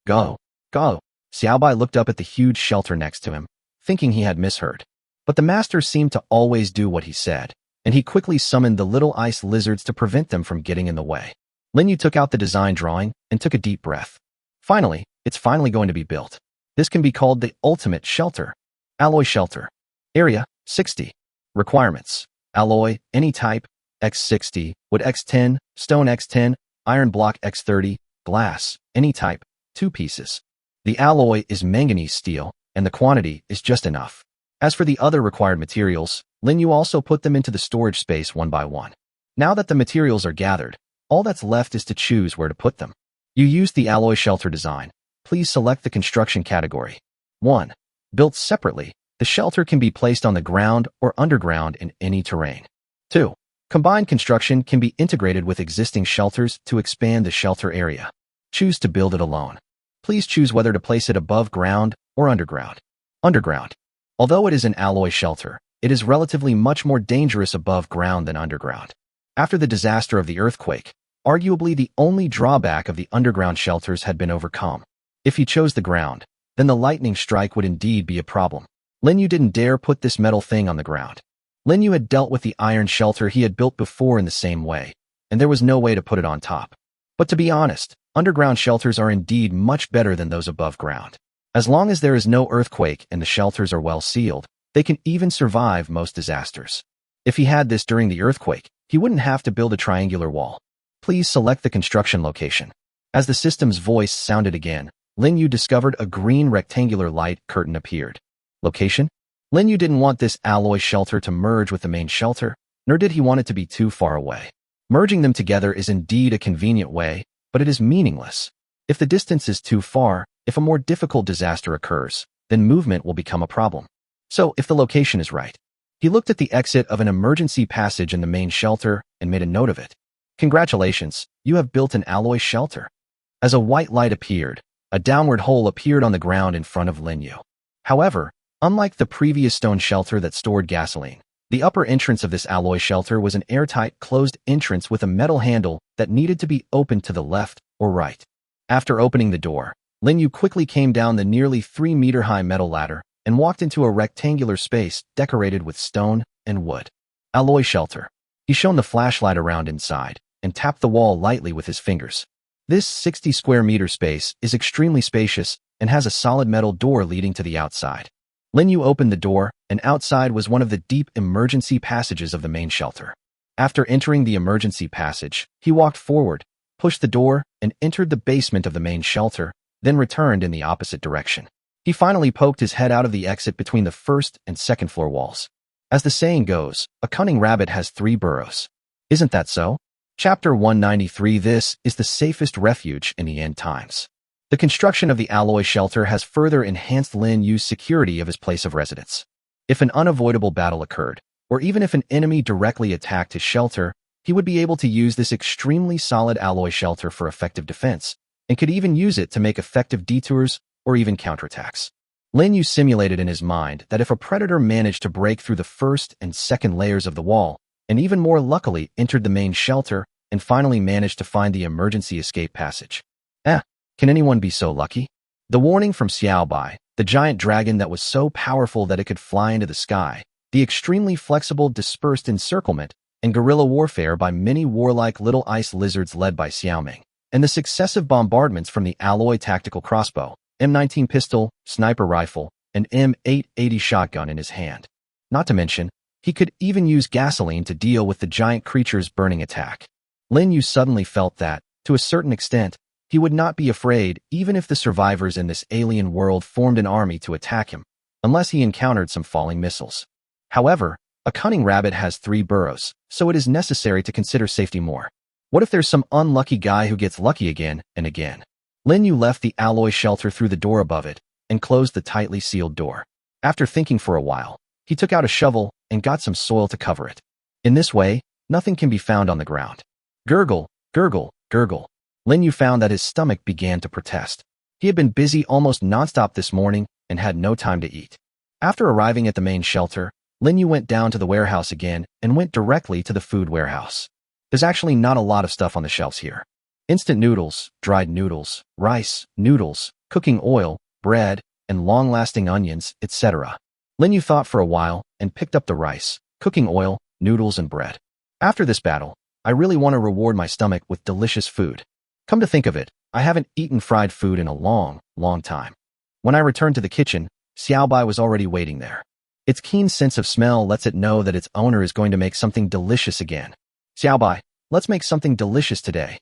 Go, go. Xiaobai looked up at the huge shelter next to him, thinking he had misheard. But the master seemed to always do what he said, and he quickly summoned the little ice lizards to prevent them from getting in the way. Lin Yu took out the design drawing and took a deep breath. Finally, it's finally going to be built. This can be called the ultimate shelter. Alloy shelter. Area, 60. Requirements. Alloy, any type, X60, wood X10, stone X10, iron block X30, glass, any type, 2 pieces. The alloy is manganese steel, and the quantity is just enough. As for the other required materials, Lin Yu also put them into the storage space one by one. Now that the materials are gathered, all that's left is to choose where to put them. You used the alloy shelter design. Please select the construction category. 1. Built separately, the shelter can be placed on the ground or underground in any terrain. 2. Combined construction can be integrated with existing shelters to expand the shelter area. Choose to build it alone. Please choose whether to place it above ground or underground. Underground. Although it is an alloy shelter, it is relatively much more dangerous above ground than underground. After the disaster of the earthquake, arguably the only drawback of the underground shelters had been overcome. If he chose the ground, then the lightning strike would indeed be a problem. Lin Yu didn't dare put this metal thing on the ground. Lin Yu had dealt with the iron shelter he had built before in the same way, and there was no way to put it on top. But to be honest, underground shelters are indeed much better than those above ground. As long as there is no earthquake and the shelters are well sealed, they can even survive most disasters. If he had this during the earthquake, he wouldn't have to build a triangular wall. Please select the construction location. As the system's voice sounded again, Lin Yu discovered a green rectangular light curtain appeared. Location? Lin Yu didn't want this alloy shelter to merge with the main shelter, nor did he want it to be too far away. Merging them together is indeed a convenient way, but it is meaningless. If the distance is too far, if a more difficult disaster occurs, then movement will become a problem. So, if the location is right, he looked at the exit of an emergency passage in the main shelter and made a note of it. Congratulations, you have built an alloy shelter. As a white light appeared, a downward hole appeared on the ground in front of Lin Yu. However, unlike the previous stone shelter that stored gasoline, the upper entrance of this alloy shelter was an airtight, closed entrance with a metal handle that needed to be opened to the left or right. After opening the door, Lin Yu quickly came down the nearly 3-meter-high metal ladder and walked into a rectangular space decorated with stone and wood. Alloy shelter. He shone the flashlight around inside and tapped the wall lightly with his fingers. This 60 square meter space is extremely spacious and has a solid metal door leading to the outside. Lin Yu opened the door, and outside was one of the deep emergency passages of the main shelter. After entering the emergency passage, he walked forward, pushed the door, and entered the basement of the main shelter, then returned in the opposite direction. He finally poked his head out of the exit between the first and second floor walls. As the saying goes, a cunning rabbit has 3 burrows. Isn't that so? Chapter 193. This is the safest refuge in the end times. The construction of the alloy shelter has further enhanced Lin Yu's security of his place of residence. If an unavoidable battle occurred, or even if an enemy directly attacked his shelter, he would be able to use this extremely solid alloy shelter for effective defense, and could even use it to make effective detours or even counterattacks. Lin Yu simulated in his mind that if a predator managed to break through the first and second layers of the wall, and even more luckily entered the main shelter and finally managed to find the emergency escape passage. Can anyone be so lucky? The warning from Xiaobai, the giant dragon that was so powerful that it could fly into the sky, the extremely flexible dispersed encirclement, and guerrilla warfare by many warlike little ice lizards led by Xiaoming, and the successive bombardments from the alloy tactical crossbow, M19 pistol, sniper rifle, and M880 shotgun in his hand. Not to mention, he could even use gasoline to deal with the giant creature's burning attack. Lin Yu suddenly felt that, to a certain extent, he would not be afraid even if the survivors in this alien world formed an army to attack him, unless he encountered some falling missiles. However, a cunning rabbit has 3 burrows, so it is necessary to consider safety more. What if there's some unlucky guy who gets lucky again and again? Lin Yu left the alloy shelter through the door above it and closed the tightly sealed door. After thinking for a while, he took out a shovel and got some soil to cover it. In this way, nothing can be found on the ground. Gurgle, gurgle, gurgle. Lin Yu found that his stomach began to protest. He had been busy almost nonstop this morning and had no time to eat. After arriving at the main shelter, Lin Yu went down to the warehouse again and went directly to the food warehouse. There's actually not a lot of stuff on the shelves here. Instant noodles, dried noodles, rice, noodles, cooking oil, bread, and long-lasting onions, etc. Lin Yu thought for a while and picked up the rice, cooking oil, noodles, and bread. After this battle, I really want to reward my stomach with delicious food. Come to think of it, I haven't eaten fried food in a long time. When I returned to the kitchen, Xiaobai was already waiting there. Its keen sense of smell lets it know that its owner is going to make something delicious again. Xiaobai, let's make something delicious today.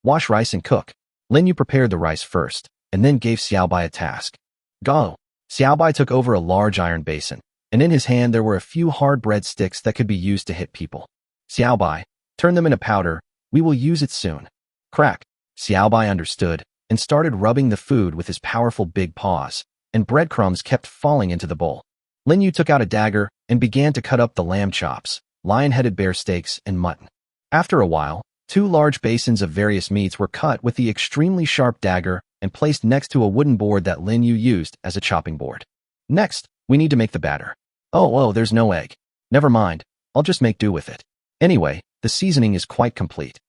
Wash rice and cook. Lin Yu prepared the rice first, and then gave Xiaobai a task. Go. Xiaobai took over a large iron basin, and in his hand there were a few hard bread sticks that could be used to hit people. Xiaobai, turn them into powder, we will use it soon. Crack. Xiaobai understood and started rubbing the food with his powerful big paws, and breadcrumbs kept falling into the bowl. Lin Yu took out a dagger and began to cut up the lamb chops, lion-headed bear steaks, and mutton. After a while, 2 large basins of various meats were cut with the extremely sharp dagger and placed next to a wooden board that Lin Yu used as a chopping board. Next, we need to make the batter. Oh, there's no egg. Never mind, I'll just make do with it. Anyway, the seasoning is quite complete.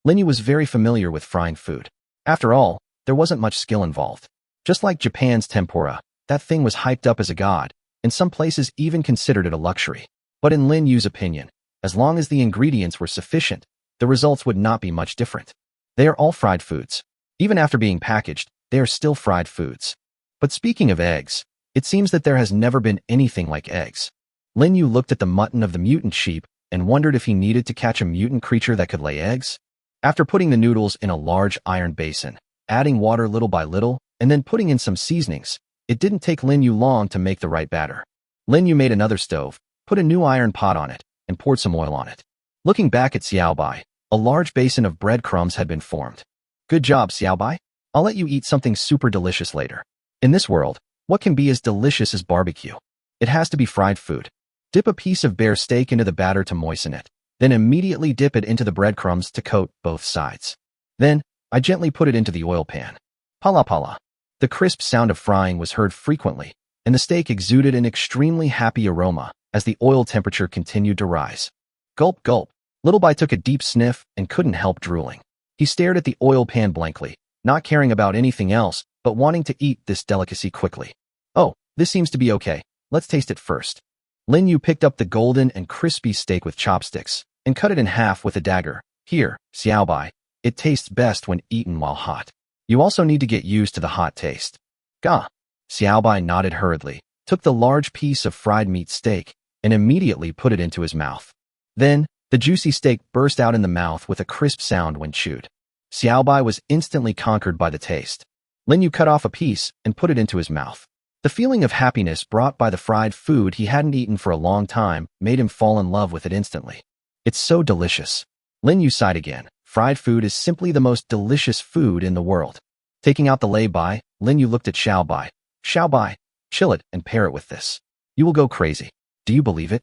Linyu was very familiar with frying food. After all, there wasn't much skill involved. Just like Japan's tempura, that thing was hyped up as a god, and some places even considered it a luxury. But in Lin Yu's opinion, as long as the ingredients were sufficient, the results would not be much different. They are all fried foods. Even after being packaged, they are still fried foods. But speaking of eggs, it seems that there has never been anything like eggs. Lin Yu looked at the mutton of the mutant sheep and wondered if he needed to catch a mutant creature that could lay eggs. After putting the noodles in a large iron basin, adding water little by little, and then putting in some seasonings, it didn't take Lin Yu long to make the right batter. Lin Yu made another stove, put a new iron pot on it, and poured some oil on it. Looking back at Xiaobai, a large basin of breadcrumbs had been formed. Good job, Xiaobai. I'll let you eat something super delicious later. In this world, what can be as delicious as barbecue? It has to be fried food. Dip a piece of bear steak into the batter to moisten it, then immediately dip it into the breadcrumbs to coat both sides. Then, I gently put it into the oil pan. Pala pala. The crisp sound of frying was heard frequently, and the steak exuded an extremely happy aroma as the oil temperature continued to rise. Gulp, gulp. Little Bai took a deep sniff and couldn't help drooling. He stared at the oil pan blankly, not caring about anything else, but wanting to eat this delicacy quickly. Oh, this seems to be okay. Let's taste it first. Lin Yu picked up the golden and crispy steak with chopsticks and cut it in half with a dagger. Here, Xiaobai, it tastes best when eaten while hot. You also need to get used to the hot taste. Gah! Xiaobai nodded hurriedly, took the large piece of fried meat steak, and immediately put it into his mouth. Then, the juicy steak burst out in the mouth with a crisp sound when chewed. Xiaobai was instantly conquered by the taste. Lin Yu cut off a piece and put it into his mouth. The feeling of happiness brought by the fried food he hadn't eaten for a long time made him fall in love with it instantly. It's so delicious. Lin Yu sighed again. Fried food is simply the most delicious food in the world. Taking out the lay-by, Lin Yu looked at Xiaobai. Xiaobai, chill it and pair it with this. You will go crazy. Do you believe it?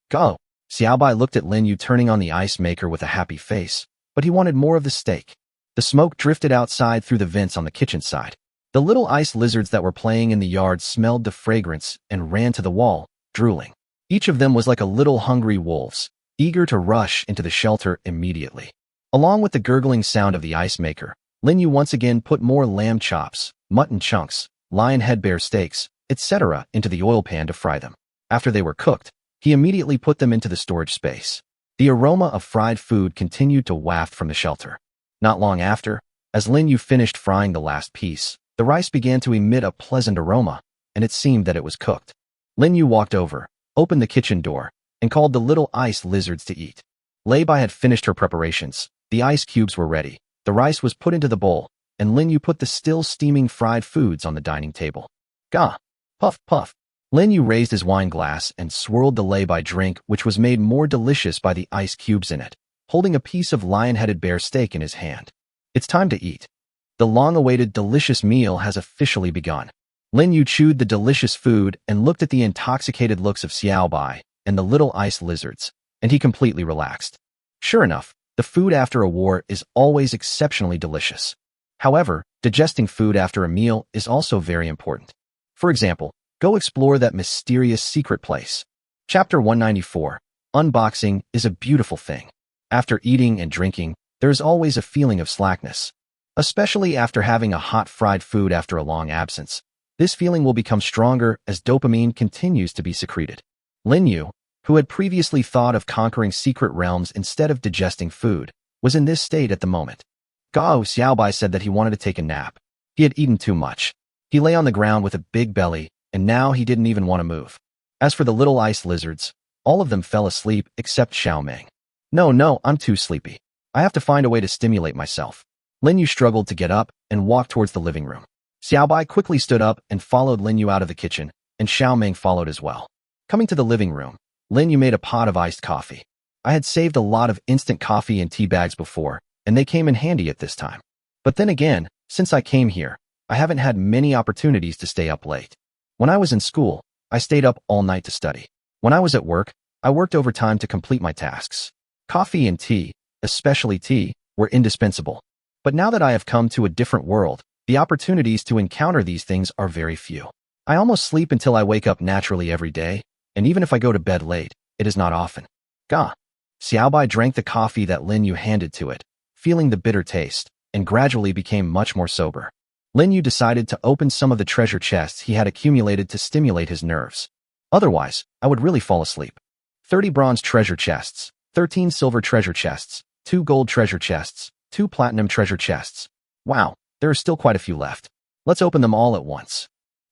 Go. Xiaobai looked at Lin Yu turning on the ice maker with a happy face, but he wanted more of the steak. The smoke drifted outside through the vents on the kitchen side. The little ice lizards that were playing in the yard smelled the fragrance and ran to the wall, drooling. Each of them was like a little hungry wolves, eager to rush into the shelter immediately. Along with the gurgling sound of the ice maker, Lin Yu once again put more lamb chops, mutton chunks, lion head bear steaks, etc. into the oil pan to fry them. After they were cooked, he immediately put them into the storage space. The aroma of fried food continued to waft from the shelter. Not long after, as Lin Yu finished frying the last piece, the rice began to emit a pleasant aroma, and it seemed that it was cooked. Lin Yu walked over, opened the kitchen door, and called the little ice lizards to eat. Lei Bai had finished her preparations. The ice cubes were ready. The rice was put into the bowl, and Lin Yu put the still steaming fried foods on the dining table. Gah! Puff, puff. Lin Yu raised his wine glass and swirled the Lei Bai drink, which was made more delicious by the ice cubes in it, holding a piece of lion-headed bear steak in his hand. It's time to eat. The long-awaited delicious meal has officially begun. Lin Yu chewed the delicious food and looked at the intoxicated looks of Xiaobai and the little ice lizards, and he completely relaxed. Sure enough, the food after a war is always exceptionally delicious. However, digesting food after a meal is also very important. For example, go explore that mysterious secret place. Chapter 194. Unboxing is a beautiful thing. After eating and drinking, there is always a feeling of slackness. Especially after having a hot fried food after a long absence. This feeling will become stronger as dopamine continues to be secreted. Lin Yu, who had previously thought of conquering secret realms instead of digesting food, was in this state at the moment. Gao Xiaobai said that he wanted to take a nap. He had eaten too much. He lay on the ground with a big belly, and now he didn't even want to move. As for the little ice lizards, all of them fell asleep except Xiaoming. No, I'm too sleepy. I have to find a way to stimulate myself. Lin Yu struggled to get up and walk towards the living room. Xiaobai quickly stood up and followed Lin Yu out of the kitchen, and Xiaoming followed as well. Coming to the living room, Lin Yu made a pot of iced coffee. I had saved a lot of instant coffee and tea bags before, and they came in handy at this time. But then again, since I came here, I haven't had many opportunities to stay up late. When I was in school, I stayed up all night to study. When I was at work, I worked overtime to complete my tasks. Coffee and tea, especially tea, were indispensable. But now that I have come to a different world, the opportunities to encounter these things are very few. I almost sleep until I wake up naturally every day, and even if I go to bed late, it is not often. Gah. Xiaobai drank the coffee that Lin Yu handed to it, feeling the bitter taste, and gradually became much more sober. Lin Yu decided to open some of the treasure chests he had accumulated to stimulate his nerves. Otherwise, I would really fall asleep. 30 bronze treasure chests, 13 silver treasure chests, 2 gold treasure chests, 2 platinum treasure chests. Wow, there are still quite a few left. Let's open them all at once.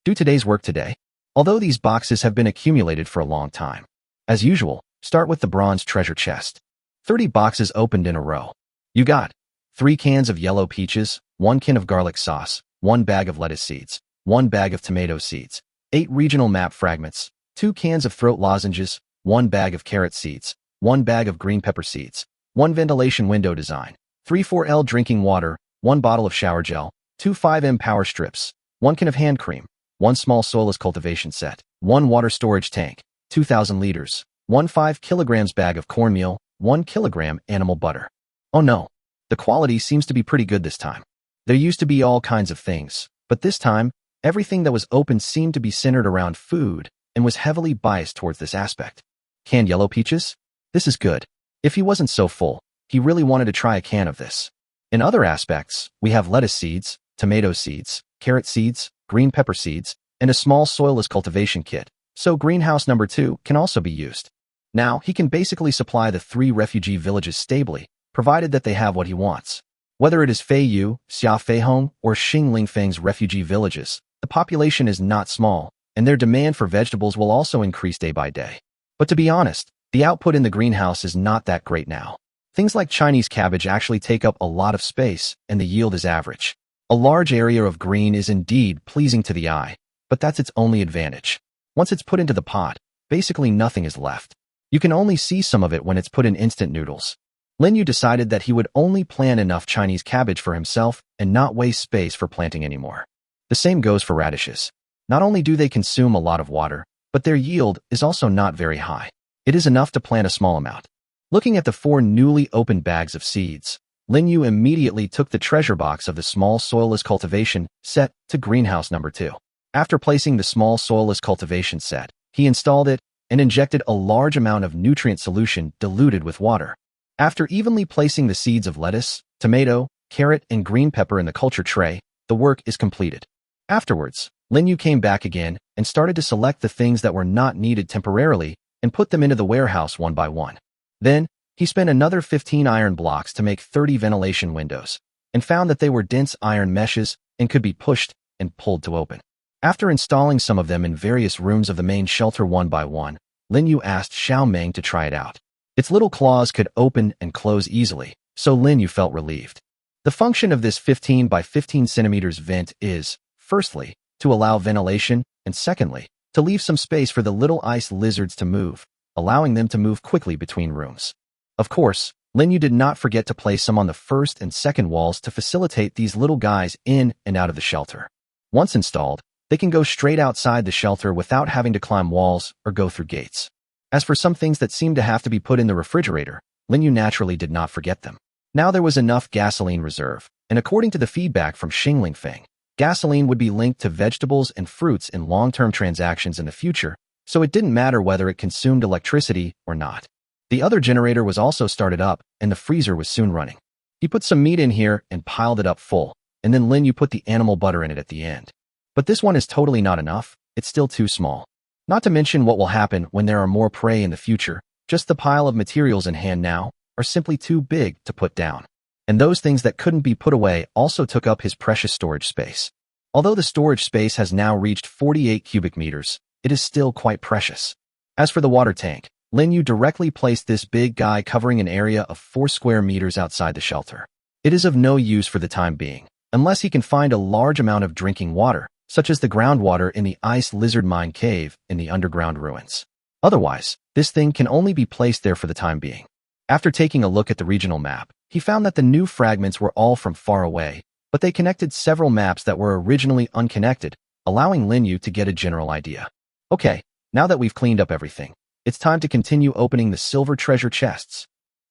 Do today's work today. Although these boxes have been accumulated for a long time. As usual, start with the bronze treasure chest. 30 boxes opened in a row. You got 3 cans of yellow peaches, 1 can of garlic sauce, 1 bag of lettuce seeds, 1 bag of tomato seeds, 8 regional map fragments, 2 cans of throat lozenges, 1 bag of carrot seeds, 1 bag of green pepper seeds, 1 ventilation window design, 3 4L drinking water, 1 bottle of shower gel, 2 5M power strips, 1 can of hand cream, 1 small soilless cultivation set, 1 water storage tank, 2,000 liters, 1 5 kilograms bag of cornmeal, 1 kilogram animal butter. Oh no, the quality seems to be pretty good this time. There used to be all kinds of things, but this time, everything that was open seemed to be centered around food and was heavily biased towards this aspect. Canned yellow peaches? This is good. If he wasn't so full, he really wanted to try a can of this. In other aspects, we have lettuce seeds, tomato seeds, carrot seeds, green pepper seeds, and a small soilless cultivation kit, so greenhouse number 2 can also be used. Now, he can basically supply the 3 refugee villages stably, provided that they have what he wants. Whether it is Feiyu, Xiafeihong, or Xinglingfeng's refugee villages, the population is not small, and their demand for vegetables will also increase day by day. But to be honest, the output in the greenhouse is not that great now. Things like Chinese cabbage actually take up a lot of space, and the yield is average. A large area of green is indeed pleasing to the eye, but that's its only advantage. Once it's put into the pot, basically nothing is left. You can only see some of it when it's put in instant noodles. Lin Yu decided that he would only plant enough Chinese cabbage for himself and not waste space for planting anymore. The same goes for radishes. Not only do they consume a lot of water, but their yield is also not very high. It is enough to plant a small amount. Looking at the 4 newly opened bags of seeds, Lin Yu immediately took the treasure box of the small soilless cultivation set to greenhouse number 2. After placing the small soilless cultivation set, he installed it and injected a large amount of nutrient solution diluted with water. After evenly placing the seeds of lettuce, tomato, carrot, and green pepper in the culture tray, the work is completed. Afterwards, Lin Yu came back again and started to select the things that were not needed temporarily and put them into the warehouse one by one. Then, he spent another 15 iron blocks to make 30 ventilation windows, and found that they were dense iron meshes and could be pushed and pulled to open. After installing some of them in various rooms of the main shelter one by one, Lin Yu asked Xiao Meng to try it out. Its little claws could open and close easily, so Lin Yu felt relieved. The function of this 15 by 15 centimeters vent is, firstly, to allow ventilation, and secondly, to leave some space for the little ice lizards to move, allowing them to move quickly between rooms. Of course, Lin Yu did not forget to place some on the first and second walls to facilitate these little guys in and out of the shelter. Once installed, they can go straight outside the shelter without having to climb walls or go through gates. As for some things that seemed to have to be put in the refrigerator, Lin Yu naturally did not forget them. Now there was enough gasoline reserve, and according to the feedback from Xinglingfeng, gasoline would be linked to vegetables and fruits in long-term transactions in the future, so it didn't matter whether it consumed electricity or not. The other generator was also started up, and the freezer was soon running. He put some meat in here and piled it up full, and then Lin Yu put the animal butter in it at the end. But this one is totally not enough, it's still too small. Not to mention what will happen when there are more prey in the future, just the pile of materials in hand now are simply too big to put down. And those things that couldn't be put away also took up his precious storage space. Although the storage space has now reached 48 cubic meters, it is still quite precious. As for the water tank, Lin Yu directly placed this big guy covering an area of 4 square meters outside the shelter. It is of no use for the time being, unless he can find a large amount of drinking water, such as the groundwater in the ice lizard mine cave in the underground ruins. Otherwise, this thing can only be placed there for the time being. After taking a look at the regional map, he found that the new fragments were all from far away, but they connected several maps that were originally unconnected, allowing Lin Yu to get a general idea. Okay, now that we've cleaned up everything, it's time to continue opening the silver treasure chests.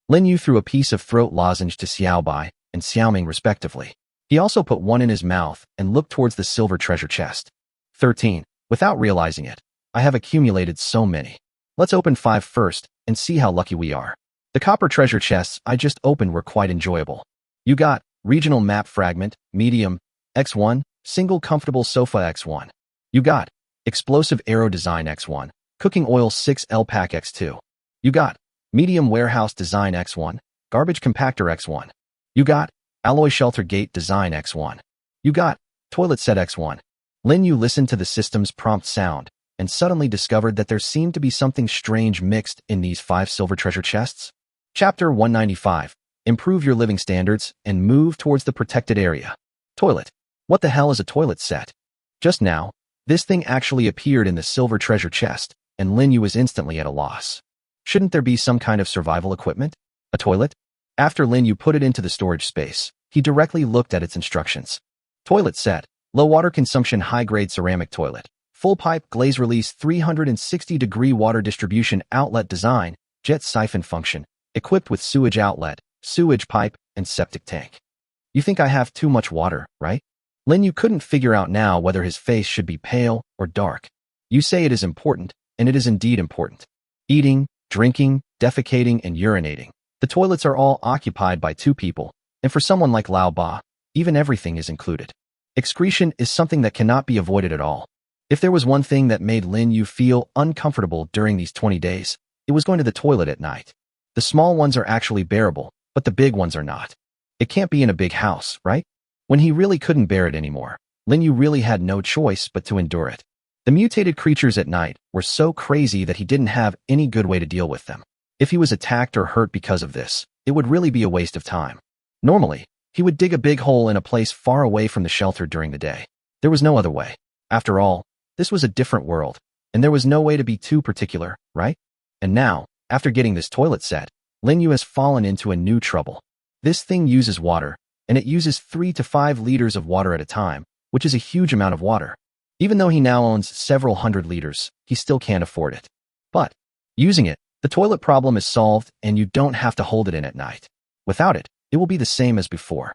Lin Yu threw a piece of throat lozenge to Xiaobai and Xiaoming respectively. He also put one in his mouth and looked towards the silver treasure chest. 13. Without realizing it, I have accumulated so many. Let's open 5 first and see how lucky we are. The copper treasure chests I just opened were quite enjoyable. You got regional map fragment, medium, X1, single comfortable sofa X1. You got explosive arrow design X1, cooking oil 6L pack X2. You got medium warehouse design X1, garbage compactor X1. You got alloy shelter gate design X1. You got toilet set X1. Lin Yu listened to the system's prompt sound and suddenly discovered that there seemed to be something strange mixed in these 5 silver treasure chests. Chapter 195. Improve your living standards and move towards the protected area. Toilet. What the hell is a toilet set? Just now, this thing actually appeared in the silver treasure chest, and Lin Yu was instantly at a loss. Shouldn't there be some kind of survival equipment? A toilet? After Lin Yu put it into the storage space, he directly looked at its instructions. Toilet set. Low water consumption high-grade ceramic toilet. Full pipe glaze release 360-degree water distribution outlet design, jet siphon function, equipped with sewage outlet, sewage pipe, and septic tank. You think I have too much water, right? Lin Yu couldn't figure out now whether his face should be pale or dark. You say it is important, and it is indeed important. Eating, drinking, defecating, and urinating. The toilets are all occupied by 2 people, and for someone like Lao Ba, even everything is included. Excretion is something that cannot be avoided at all. If there was one thing that made Lin Yu feel uncomfortable during these 20 days, it was going to the toilet at night. The small ones are actually bearable, but the big ones are not. It can't be in a big house, right? When he really couldn't bear it anymore, Lin Yu really had no choice but to endure it. The mutated creatures at night were so crazy that he didn't have any good way to deal with them. If he was attacked or hurt because of this, it would really be a waste of time. Normally, he would dig a big hole in a place far away from the shelter during the day. There was no other way. After all, this was a different world, and there was no way to be too particular, right? And now, after getting this toilet set, Lin Yu has fallen into a new trouble. This thing uses water, and it uses 3 to 5 liters of water at a time, which is a huge amount of water. Even though he now owns several hundred liters, he still can't afford it. But, using it, the toilet problem is solved and you don't have to hold it in at night. Without it, it will be the same as before.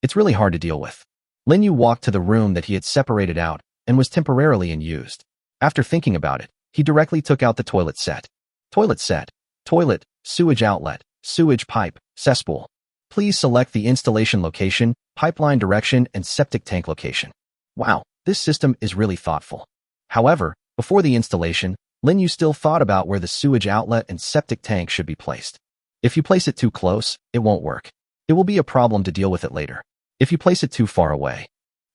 It's really hard to deal with. Lin Yu walked to the room that he had separated out and was temporarily unused. After thinking about it, he directly took out the toilet set. Toilet set. Toilet, sewage outlet, sewage pipe, cesspool. Please select the installation location, pipeline direction, and septic tank location. Wow, this system is really thoughtful. However, before the installation, Lin Yu still thought about where the sewage outlet and septic tank should be placed. If you place it too close, it won't work. It will be a problem to deal with it later. If you place it too far away.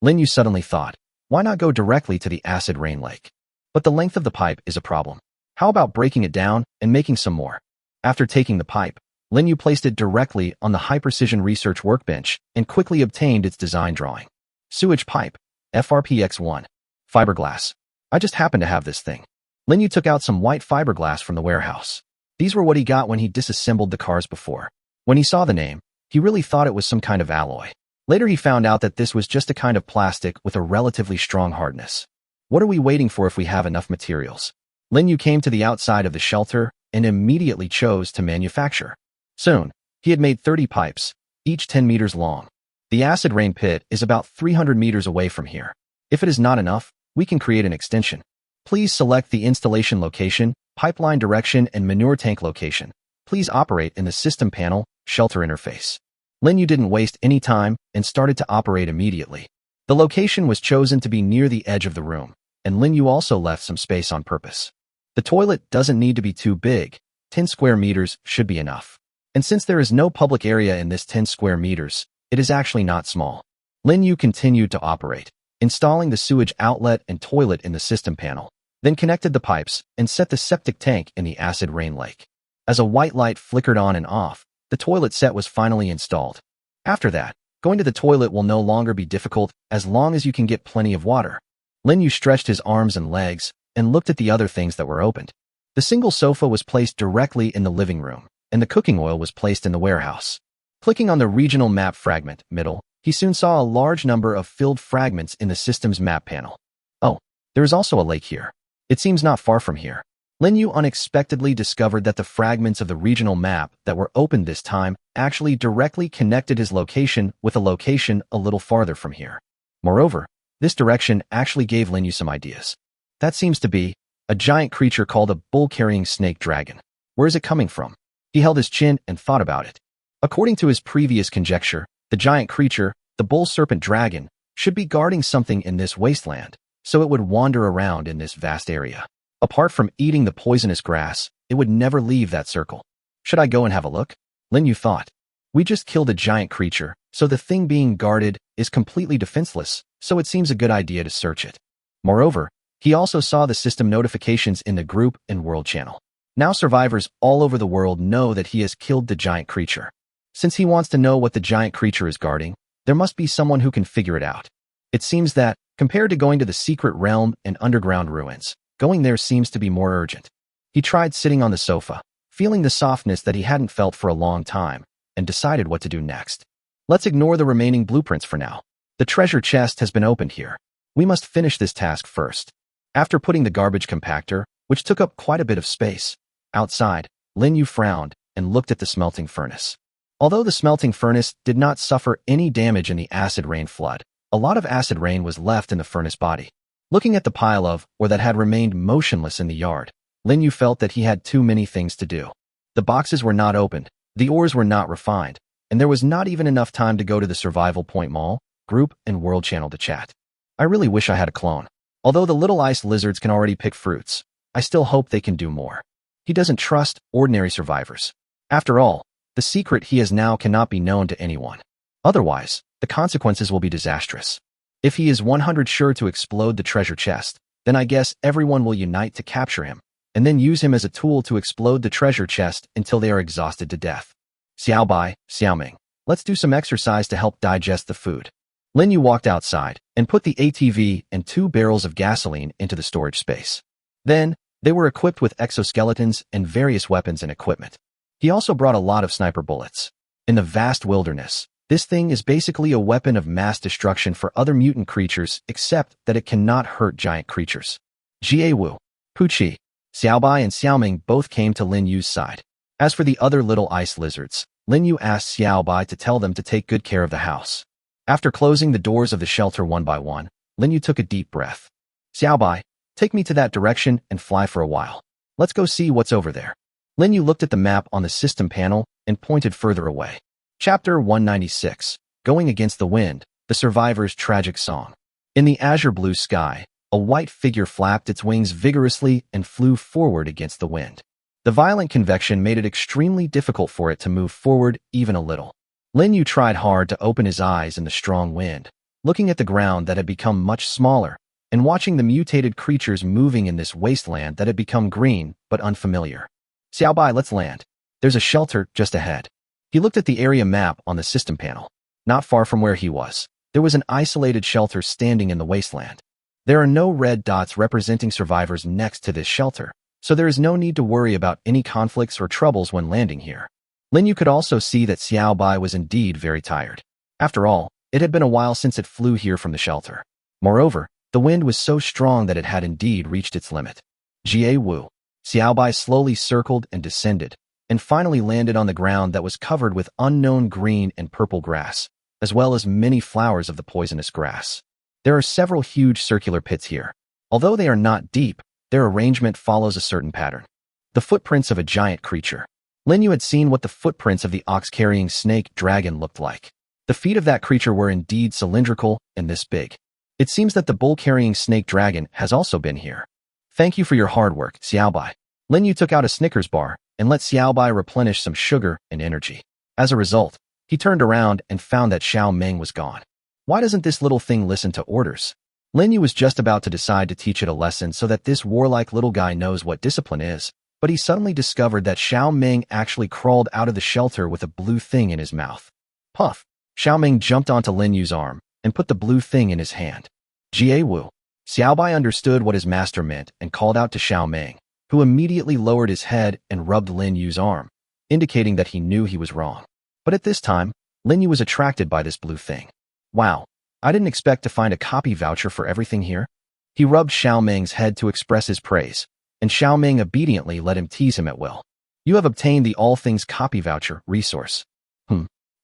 Lin Yu suddenly thought, why not go directly to the acid rain lake? But the length of the pipe is a problem. How about breaking it down and making some more? After taking the pipe, Lin Yu placed it directly on the high-precision research workbench and quickly obtained its design drawing. Sewage pipe, FRPX1. Fiberglass. I just happen to have this thing. Lin Yu took out some white fiberglass from the warehouse. These were what he got when he disassembled the cars before. When he saw the name, he really thought it was some kind of alloy. Later he found out that this was just a kind of plastic with a relatively strong hardness. What are we waiting for if we have enough materials? Lin Yu came to the outside of the shelter and immediately chose to manufacture. Soon, he had made 30 pipes, each 10 meters long. The acid rain pit is about 300 meters away from here. If it is not enough, we can create an extension. Please select the installation location, pipeline direction, and manure tank location. Please operate in the system panel, shelter interface. Lin Yu didn't waste any time and started to operate immediately. The location was chosen to be near the edge of the room, and Lin Yu also left some space on purpose. The toilet doesn't need to be too big. 10 square meters should be enough. And since there is no public area in this 10 square meters, it is actually not small. Lin Yu continued to operate, installing the sewage outlet and toilet in the system panel, then connected the pipes and set the septic tank in the acid rain lake. As a white light flickered on and off, the toilet set was finally installed. After that, going to the toilet will no longer be difficult as long as you can get plenty of water. Lin Yu stretched his arms and legs and looked at the other things that were opened. The single sofa was placed directly in the living room, and the cooking oil was placed in the warehouse. Clicking on the regional map fragment, middle, he soon saw a large number of filled fragments in the system's map panel. Oh, there is also a lake here. It seems not far from here. Lin Yu unexpectedly discovered that the fragments of the regional map that were opened this time actually directly connected his location with a location a little farther from here. Moreover, this direction actually gave Lin Yu some ideas. That seems to be A giant creature called a bull-carrying snake dragon. Where is it coming from? He held his chin and thought about it. According to his previous conjecture, the giant creature, the bull serpent dragon, should be guarding something in this wasteland, so it would wander around in this vast area. Apart from eating the poisonous grass, it would never leave that circle. Should I go and have a look? Lin Yu thought. We just killed a giant creature, so the thing being guarded is completely defenseless, so it seems a good idea to search it. Moreover, he also saw the system notifications in the group and world channel. Now survivors all over the world know that he has killed the giant creature. Since he wants to know what the giant creature is guarding, there must be someone who can figure it out. It seems that, compared to going to the secret realm and underground ruins, going there seems to be more urgent. He tried sitting on the sofa, feeling the softness that he hadn't felt for a long time, and decided what to do next. Let's ignore the remaining blueprints for now. The treasure chest has been opened here. We must finish this task first. After putting the garbage compactor, which took up quite a bit of space, outside, Lin Yu frowned and looked at the smelting furnace. Although the smelting furnace did not suffer any damage in the acid rain flood, a lot of acid rain was left in the furnace body. Looking at the pile of, or that had remained motionless in the yard, Lin Yu felt that he had too many things to do. The boxes were not opened, the ores were not refined, and there was not even enough time to go to the Survival Point Mall, group, and world channel to chat. I really wish I had a clone. Although the little ice lizards can already pick fruits, I still hope they can do more. He doesn't trust ordinary survivors. After all, the secret he has now cannot be known to anyone. Otherwise, the consequences will be disastrous. If he is 100% sure to explode the treasure chest, then I guess everyone will unite to capture him, and then use him as a tool to explode the treasure chest until they are exhausted to death. Xiaobai, Xiaoming, let's do some exercise to help digest the food. Lin Yu walked outside and put the ATV and 2 barrels of gasoline into the storage space. Then, they were equipped with exoskeletons and various weapons and equipment. He also brought a lot of sniper bullets. In the vast wilderness, this thing is basically a weapon of mass destruction for other mutant creatures, except that it cannot hurt giant creatures. Jie Wu, Puqi, Xiaobai and Xiaoming both came to Lin Yu's side. As for the other little ice lizards, Lin Yu asked Xiaobai to tell them to take good care of the house. After closing the doors of the shelter one by one, Lin Yu took a deep breath. Xiaobai, take me to that direction and fly for a while. Let's go see what's over there. Lin Yu looked at the map on the system panel and pointed further away. Chapter 196, Going Against the Wind, The Survivor's Tragic Song. In the azure blue sky, a white figure flapped its wings vigorously and flew forward against the wind. The violent convection made it extremely difficult for it to move forward even a little. Lin Yu tried hard to open his eyes in the strong wind, looking at the ground that had become much smaller, and watching the mutated creatures moving in this wasteland that had become green but unfamiliar. Xiaobai, let's land. There's a shelter just ahead. He looked at the area map on the system panel. Not far from where he was, there was an isolated shelter standing in the wasteland. There are no red dots representing survivors next to this shelter, so there is no need to worry about any conflicts or troubles when landing here. Lin Yu could also see that Xiaobai was indeed very tired. After all, it had been a while since it flew here from the shelter. Moreover, the wind was so strong that it had indeed reached its limit. Jie Wu. Xiaobai slowly circled and descended, and finally landed on the ground that was covered with unknown green and purple grass, as well as many flowers of the poisonous grass. There are several huge circular pits here. Although they are not deep, their arrangement follows a certain pattern. The footprints of a giant creature. Lin Yu had seen what the footprints of the ox-carrying snake dragon looked like. The feet of that creature were indeed cylindrical and this big. It seems that the bull-carrying snake dragon has also been here. Thank you for your hard work, Xiaobai. Lin Yu took out a Snickers bar and let Xiaobai replenish some sugar and energy. As a result, he turned around and found that Xiao Meng was gone. Why doesn't this little thing listen to orders? Lin Yu was just about to decide to teach it a lesson so that this warlike little guy knows what discipline is, but he suddenly discovered that Xiao Meng actually crawled out of the shelter with a blue thing in his mouth. Puff! Xiao Meng jumped onto Lin Yu's arm and put the blue thing in his hand. Jie Wu. Xiaobai understood what his master meant and called out to Xiao Meng, who immediately lowered his head and rubbed Lin Yu's arm, indicating that he knew he was wrong. But at this time, Lin Yu was attracted by this blue thing. Wow, I didn't expect to find a copy voucher for everything here. He rubbed Xiao Meng's head to express his praise, and Xiao Meng obediently let him tease him at will. You have obtained the All Things Copy Voucher resource.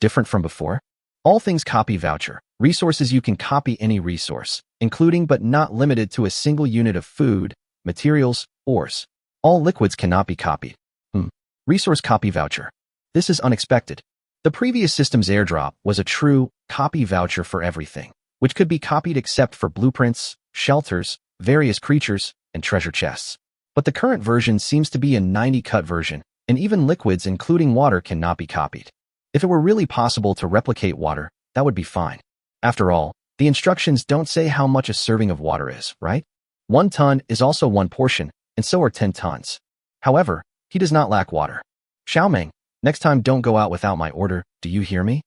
Different from before? All Things Copy Voucher. Resources you can copy any resource, including but not limited to a single unit of food, materials, ores. All liquids cannot be copied. Resource copy voucher. This is unexpected. The previous system's airdrop was a true copy voucher for everything, which could be copied except for blueprints, shelters, various creatures, and treasure chests. But the current version seems to be a 90-cut version, and even liquids including water cannot be copied. If it were really possible to replicate water, that would be fine. After all, the instructions don't say how much a serving of water is, right? 1 ton is also 1 portion, and so are 10 tons. However, he does not lack water. Xiaoming, next time don't go out without my order, do you hear me?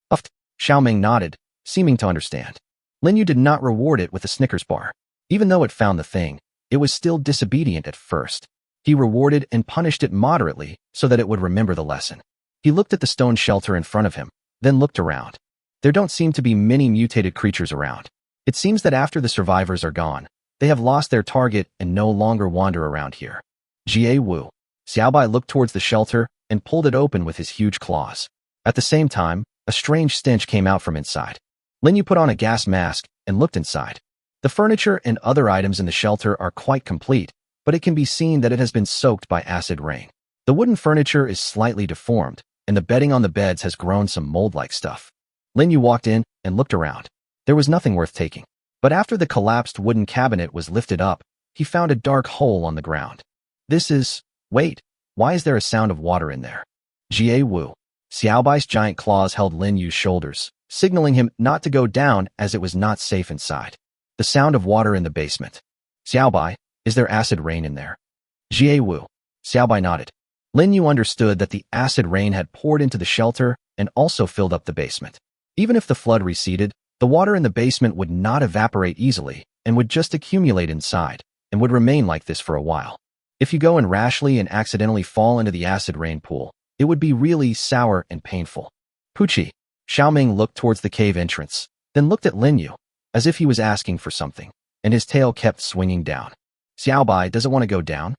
Uffed. Xiaoming nodded, seeming to understand. Lin Yu did not reward it with a Snickers bar. Even though it found the thing, it was still disobedient at first. He rewarded and punished it moderately so that it would remember the lesson. He looked at the stone shelter in front of him, then looked around. There don't seem to be many mutated creatures around. It seems that after the survivors are gone, they have lost their target and no longer wander around here. Jie Wu. Xiaobai looked towards the shelter and pulled it open with his huge claws. At the same time, a strange stench came out from inside. Lin Yu put on a gas mask and looked inside. The furniture and other items in the shelter are quite complete, but it can be seen that it has been soaked by acid rain. The wooden furniture is slightly deformed, and the bedding on the beds has grown some mold-like stuff. Lin Yu walked in and looked around. There was nothing worth taking. But after the collapsed wooden cabinet was lifted up, he found a dark hole on the ground. Wait, why is there a sound of water in there? Jie Wu. Xiaobai's giant claws held Lin Yu's shoulders, signaling him not to go down as it was not safe inside. The sound of water in the basement. Xiaobai, is there acid rain in there? Jie Wu. Xiaobai nodded. Lin Yu understood that the acid rain had poured into the shelter and also filled up the basement. Even if the flood receded, the water in the basement would not evaporate easily and would just accumulate inside and would remain like this for a while. If you go in rashly and accidentally fall into the acid rain pool, it would be really sour and painful. Puchi. Xiaoming looked towards the cave entrance, then looked at Lin Yu, as if he was asking for something, and his tail kept swinging down. Xiaobai doesn't want to go down?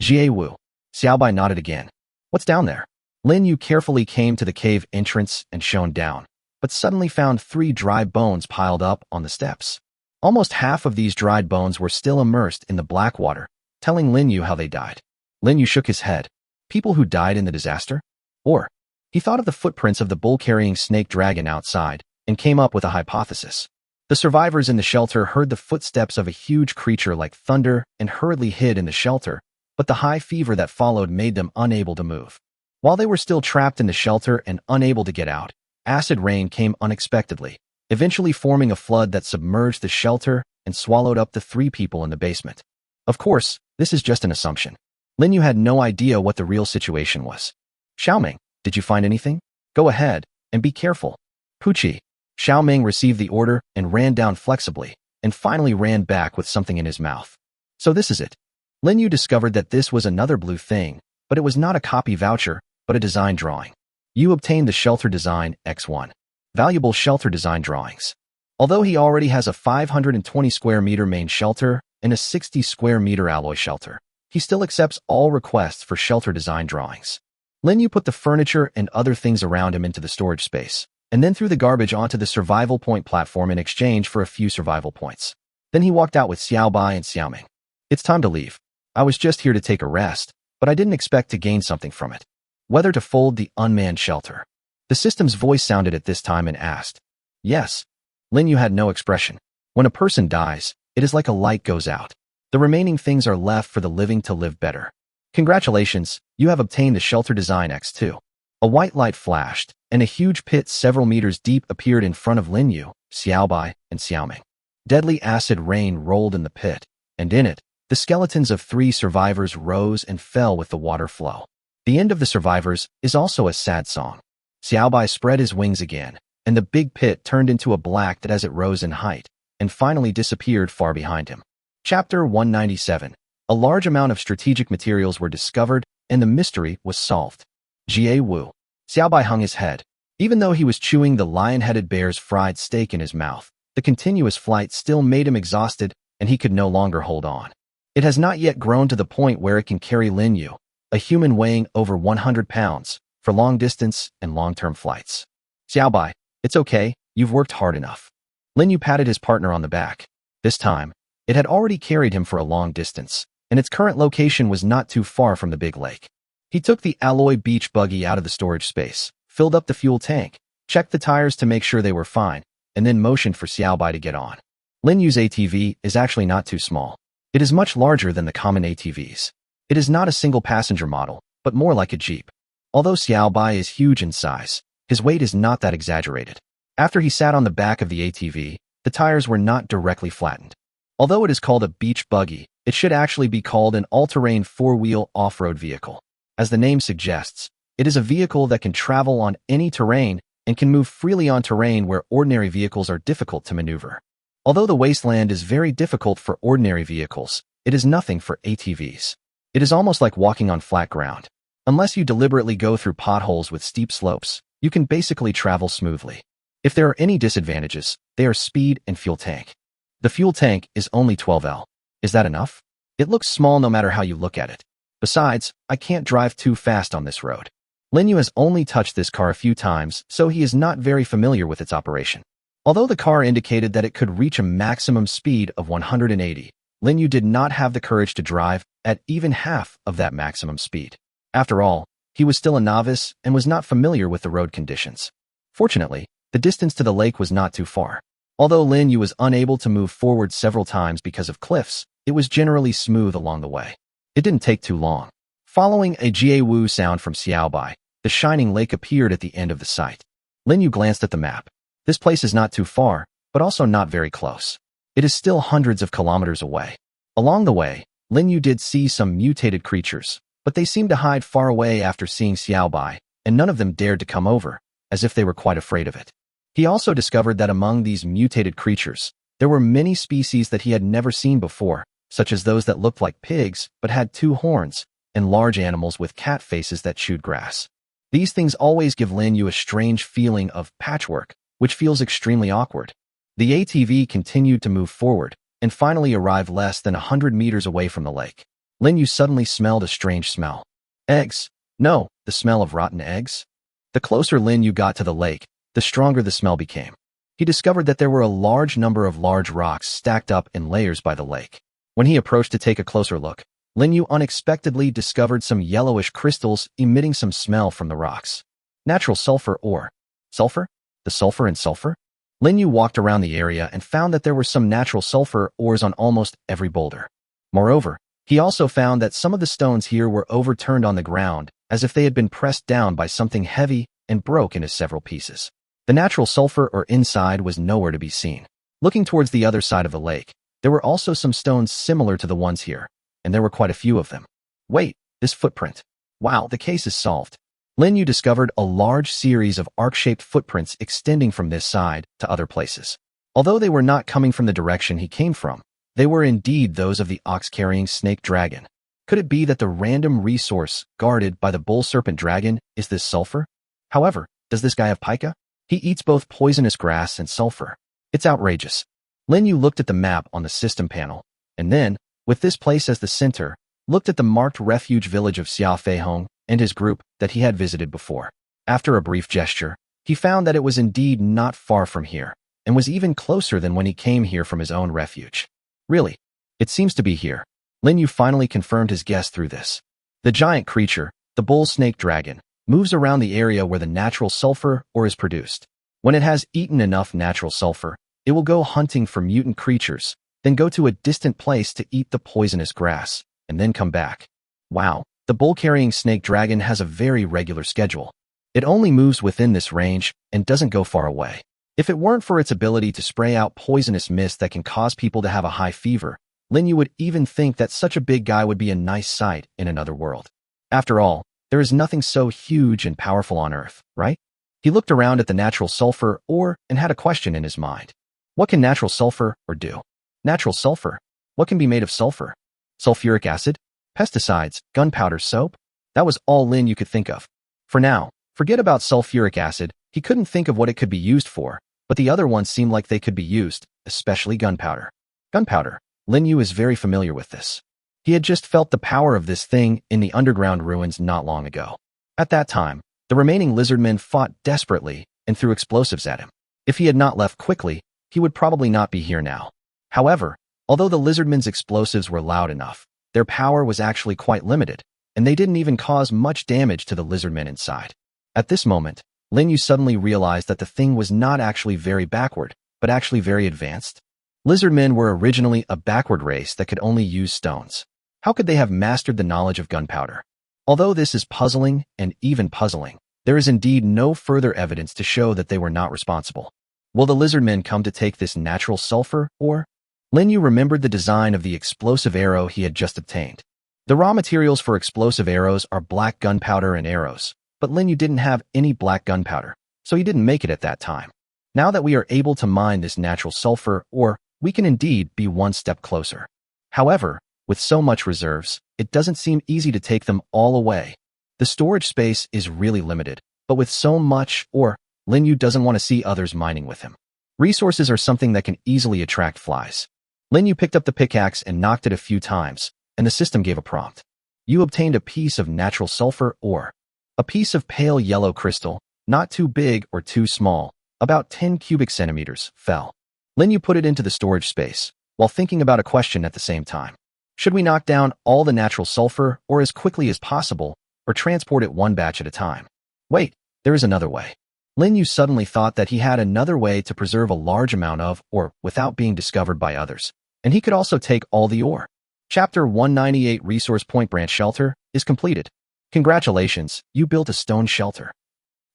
Jie Wu. Xiaobai nodded again. What's down there? Lin Yu carefully came to the cave entrance and shone down, but suddenly found 3 dry bones piled up on the steps. Almost half of these dried bones were still immersed in the black water, telling Lin Yu how they died. Lin Yu shook his head. People who died in the disaster? Or, he thought of the footprints of the bull-carrying snake dragon outside and came up with a hypothesis. The survivors in the shelter heard the footsteps of a huge creature like thunder and hurriedly hid in the shelter, but the high fever that followed made them unable to move. While they were still trapped in the shelter and unable to get out, acid rain came unexpectedly, eventually forming a flood that submerged the shelter and swallowed up the 3 people in the basement. Of course, this is just an assumption. Lin Yu had no idea what the real situation was. Xiaoming, did you find anything? Go ahead, and be careful. Puchi. Xiaoming received the order and ran down flexibly, and finally ran back with something in his mouth. So this is it. Lin Yu discovered that this was another blue thing, but it was not a copy voucher, but a design drawing. You obtained the shelter design X1. Valuable shelter design drawings. Although he already has a 520 square meter main shelter and a 60 square meter alloy shelter, he still accepts all requests for shelter design drawings. Lin Yu put the furniture and other things around him into the storage space, and then threw the garbage onto the survival point platform in exchange for a few survival points. Then he walked out with Xiaobai and Xiaoming. It's time to leave. I was just here to take a rest, but I didn't expect to gain something from it. Whether to fold the unmanned shelter. The system's voice sounded at this time and asked. Yes. Lin Yu had no expression. When a person dies, it is like a light goes out. The remaining things are left for the living to live better. Congratulations, you have obtained the shelter design X2. A white light flashed, and a huge pit several meters deep appeared in front of Lin Yu, Xiaobai, and Xiaoming. Deadly acid rain rolled in the pit, and in it, the skeletons of 3 survivors rose and fell with the water flow. The end of the survivors is also a sad song. Xiaobai spread his wings again, and the big pit turned into a black that as it rose in height, and finally disappeared far behind him. Chapter 197. A large amount of strategic materials were discovered, and the mystery was solved. Jie Wu. Xiaobai hung his head. Even though he was chewing the lion-headed bear's fried steak in his mouth, the continuous flight still made him exhausted, and he could no longer hold on. It has not yet grown to the point where it can carry Lin Yu, a human weighing over 100 pounds, for long-distance and long-term flights. Xiaobai, it's okay, you've worked hard enough. Lin Yu patted his partner on the back. This time, it had already carried him for a long distance, and its current location was not too far from the big lake. He took the alloy beach buggy out of the storage space, filled up the fuel tank, checked the tires to make sure they were fine, and then motioned for Xiaobai to get on. Lin Yu's ATV is actually not too small. It is much larger than the common ATVs. It is not a single-passenger model, but more like a Jeep. Although Xiaobai is huge in size, his weight is not that exaggerated. After he sat on the back of the ATV, the tires were not directly flattened. Although it is called a beach buggy, it should actually be called an all-terrain four-wheel off-road vehicle. As the name suggests, it is a vehicle that can travel on any terrain and can move freely on terrain where ordinary vehicles are difficult to maneuver. Although the wasteland is very difficult for ordinary vehicles, it is nothing for ATVs. It is almost like walking on flat ground. Unless you deliberately go through potholes with steep slopes, you can basically travel smoothly. If there are any disadvantages, they are speed and fuel tank. The fuel tank is only 12L. Is that enough? It looks small no matter how you look at it. Besides, I can't drive too fast on this road. Lin Yu has only touched this car a few times, so he is not very familiar with its operation. Although the car indicated that it could reach a maximum speed of 180, Lin Yu did not have the courage to drive at even half of that maximum speed. After all, he was still a novice and was not familiar with the road conditions. Fortunately, the distance to the lake was not too far. Although Lin Yu was unable to move forward several times because of cliffs, it was generally smooth along the way. It didn't take too long. Following a Jie-woo sound from Xiaobai, the shining lake appeared at the end of the site. Lin Yu glanced at the map. This place is not too far, but also not very close. It is still hundreds of kilometers away. Along the way, Lin Yu did see some mutated creatures, but they seemed to hide far away after seeing Xiaobai, and none of them dared to come over, as if they were quite afraid of it. He also discovered that among these mutated creatures, there were many species that he had never seen before, such as those that looked like pigs but had two horns, and large animals with cat faces that chewed grass. These things always give Lin Yu a strange feeling of patchwork, which feels extremely awkward. The ATV continued to move forward, and finally arrived less than 100 meters away from the lake. Lin Yu suddenly smelled a strange smell. Eggs. No, the smell of rotten eggs. The closer Lin Yu got to the lake, the stronger the smell became. He discovered that there were a large number of large rocks stacked up in layers by the lake. When he approached to take a closer look, Lin Yu unexpectedly discovered some yellowish crystals emitting some smell from the rocks. Natural sulfur ore. Sulfur? The sulfur in sulfur? Lin Yu walked around the area and found that there were some natural sulfur ores on almost every boulder. Moreover, he also found that some of the stones here were overturned on the ground, as if they had been pressed down by something heavy and broke into several pieces. The natural sulfur ore inside was nowhere to be seen. Looking towards the other side of the lake, there were also some stones similar to the ones here, and there were quite a few of them. Wait, this footprint. Wow, the case is solved. Lin Yu discovered a large series of arc-shaped footprints extending from this side to other places. Although they were not coming from the direction he came from, they were indeed those of the ox-carrying snake dragon. Could it be that the random resource guarded by the bull serpent dragon is this sulfur? However, does this guy have pica? He eats both poisonous grass and sulfur. It's outrageous. Lin Yu looked at the map on the system panel, and then, with this place as the center, looked at the marked refuge village of Xia Feihong and his group that he had visited before. After a brief gesture, he found that it was indeed not far from here, and was even closer than when he came here from his own refuge. Really, it seems to be here. Lin Yu finally confirmed his guess through this. The giant creature, the bull snake dragon, moves around the area where the natural sulfur ore is produced. When it has eaten enough natural sulfur, it will go hunting for mutant creatures, then go to a distant place to eat the poisonous grass, and then come back. Wow. The bull-carrying snake dragon has a very regular schedule. It only moves within this range and doesn't go far away. If it weren't for its ability to spray out poisonous mist that can cause people to have a high fever, Lin Yu would even think that such a big guy would be a nice sight in another world. After all, there is nothing so huge and powerful on Earth, right? He looked around at the natural sulfur ore and had a question in his mind. What can natural sulfur ore do? Natural sulfur? What can be made of sulfur? Sulfuric acid? Pesticides, gunpowder, soap? That was all Lin Yu could think of. For now, forget about sulfuric acid. He couldn't think of what it could be used for, but the other ones seemed like they could be used, especially gunpowder. Gunpowder. Lin Yu is very familiar with this. He had just felt the power of this thing in the underground ruins not long ago. At that time, the remaining lizardmen fought desperately and threw explosives at him. If he had not left quickly, he would probably not be here now. However, although the lizardmen's explosives were loud enough, their power was actually quite limited, and they didn't even cause much damage to the lizardmen inside. At this moment, Lin Yu suddenly realized that the thing was not actually very backward, but actually very advanced. Lizardmen were originally a backward race that could only use stones. How could they have mastered the knowledge of gunpowder? Although this is puzzling and even puzzling, there is indeed no further evidence to show that they were not responsible. Will the lizardmen come to take this natural sulfur, or? Lin Yu remembered the design of the explosive arrow he had just obtained. The raw materials for explosive arrows are black gunpowder and arrows, but Lin Yu didn't have any black gunpowder, so he didn't make it at that time. Now that we are able to mine this natural sulfur, or we can indeed be one step closer. However, with so much reserves, it doesn't seem easy to take them all away. The storage space is really limited, but with so much, or Lin Yu doesn't want to see others mining with him. Resources are something that can easily attract flies. Lin Yu picked up the pickaxe and knocked it a few times, and the system gave a prompt. You obtained a piece of natural sulfur ore. A piece of pale yellow crystal, not too big or too small, about 10 cubic centimeters, fell. Lin Yu put it into the storage space, while thinking about a question at the same time. Should we knock down all the natural sulfur or as quickly as possible, or transport it one batch at a time? Wait, there is another way. Lin Yu suddenly thought that he had another way to preserve a large amount of ore without being discovered by others, and he could also take all the ore. Chapter 198 Resource Point Branch Shelter is completed. Congratulations, you built a stone shelter.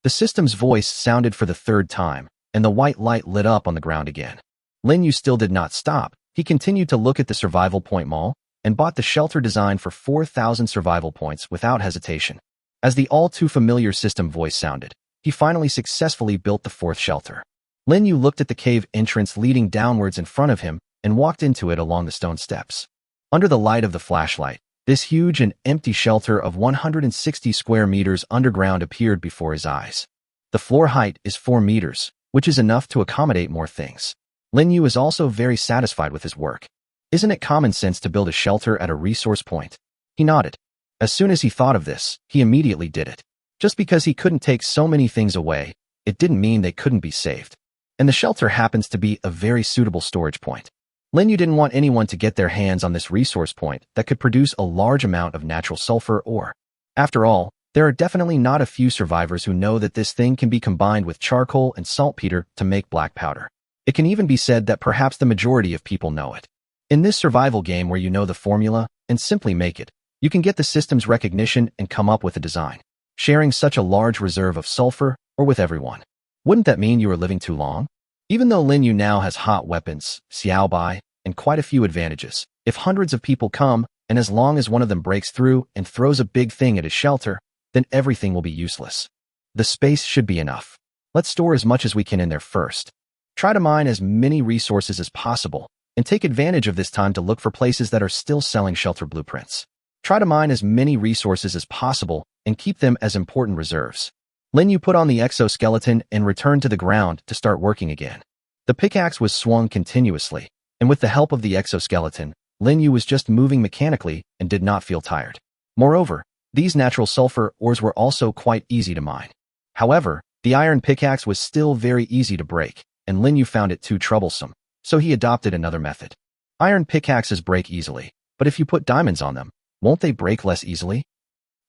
The system's voice sounded for the third time, and the white light lit up on the ground again. Lin Yu still did not stop. He continued to look at the survival point mall and bought the shelter design for 4,000 survival points without hesitation. As the all-too-familiar system voice sounded, he finally successfully built the fourth shelter. Lin Yu looked at the cave entrance leading downwards in front of him and walked into it along the stone steps. Under the light of the flashlight, this huge and empty shelter of 160 square meters underground appeared before his eyes. The floor height is 4 meters, which is enough to accommodate more things. Lin Yu is also very satisfied with his work. Isn't it common sense to build a shelter at a resource point? He nodded. As soon as he thought of this, he immediately did it. Just because he couldn't take so many things away, it didn't mean they couldn't be saved. And the shelter happens to be a very suitable storage point. Lin Yu didn't want anyone to get their hands on this resource point that could produce a large amount of natural sulfur ore. After all, there are definitely not a few survivors who know that this thing can be combined with charcoal and saltpeter to make black powder. It can even be said that perhaps the majority of people know it. In this survival game where you know the formula and simply make it, you can get the system's recognition and come up with a design, sharing such a large reserve of sulfur or with everyone. Wouldn't that mean you are living too long? Even though Lin Yu now has hot weapons, xiaobai, and quite a few advantages, if hundreds of people come, and as long as one of them breaks through and throws a big thing at his shelter, then everything will be useless. The space should be enough. Let's store as much as we can in there first. Try to mine as many resources as possible, and take advantage of this time to look for places that are still selling shelter blueprints. Try to mine as many resources as possible and keep them as important reserves. Lin Yu put on the exoskeleton and returned to the ground to start working again. The pickaxe was swung continuously, and with the help of the exoskeleton, Lin Yu was just moving mechanically and did not feel tired. Moreover, these natural sulfur ores were also quite easy to mine. However, the iron pickaxe was still very easy to break, and Lin Yu found it too troublesome, so he adopted another method. Iron pickaxes break easily, but if you put diamonds on them, won't they break less easily?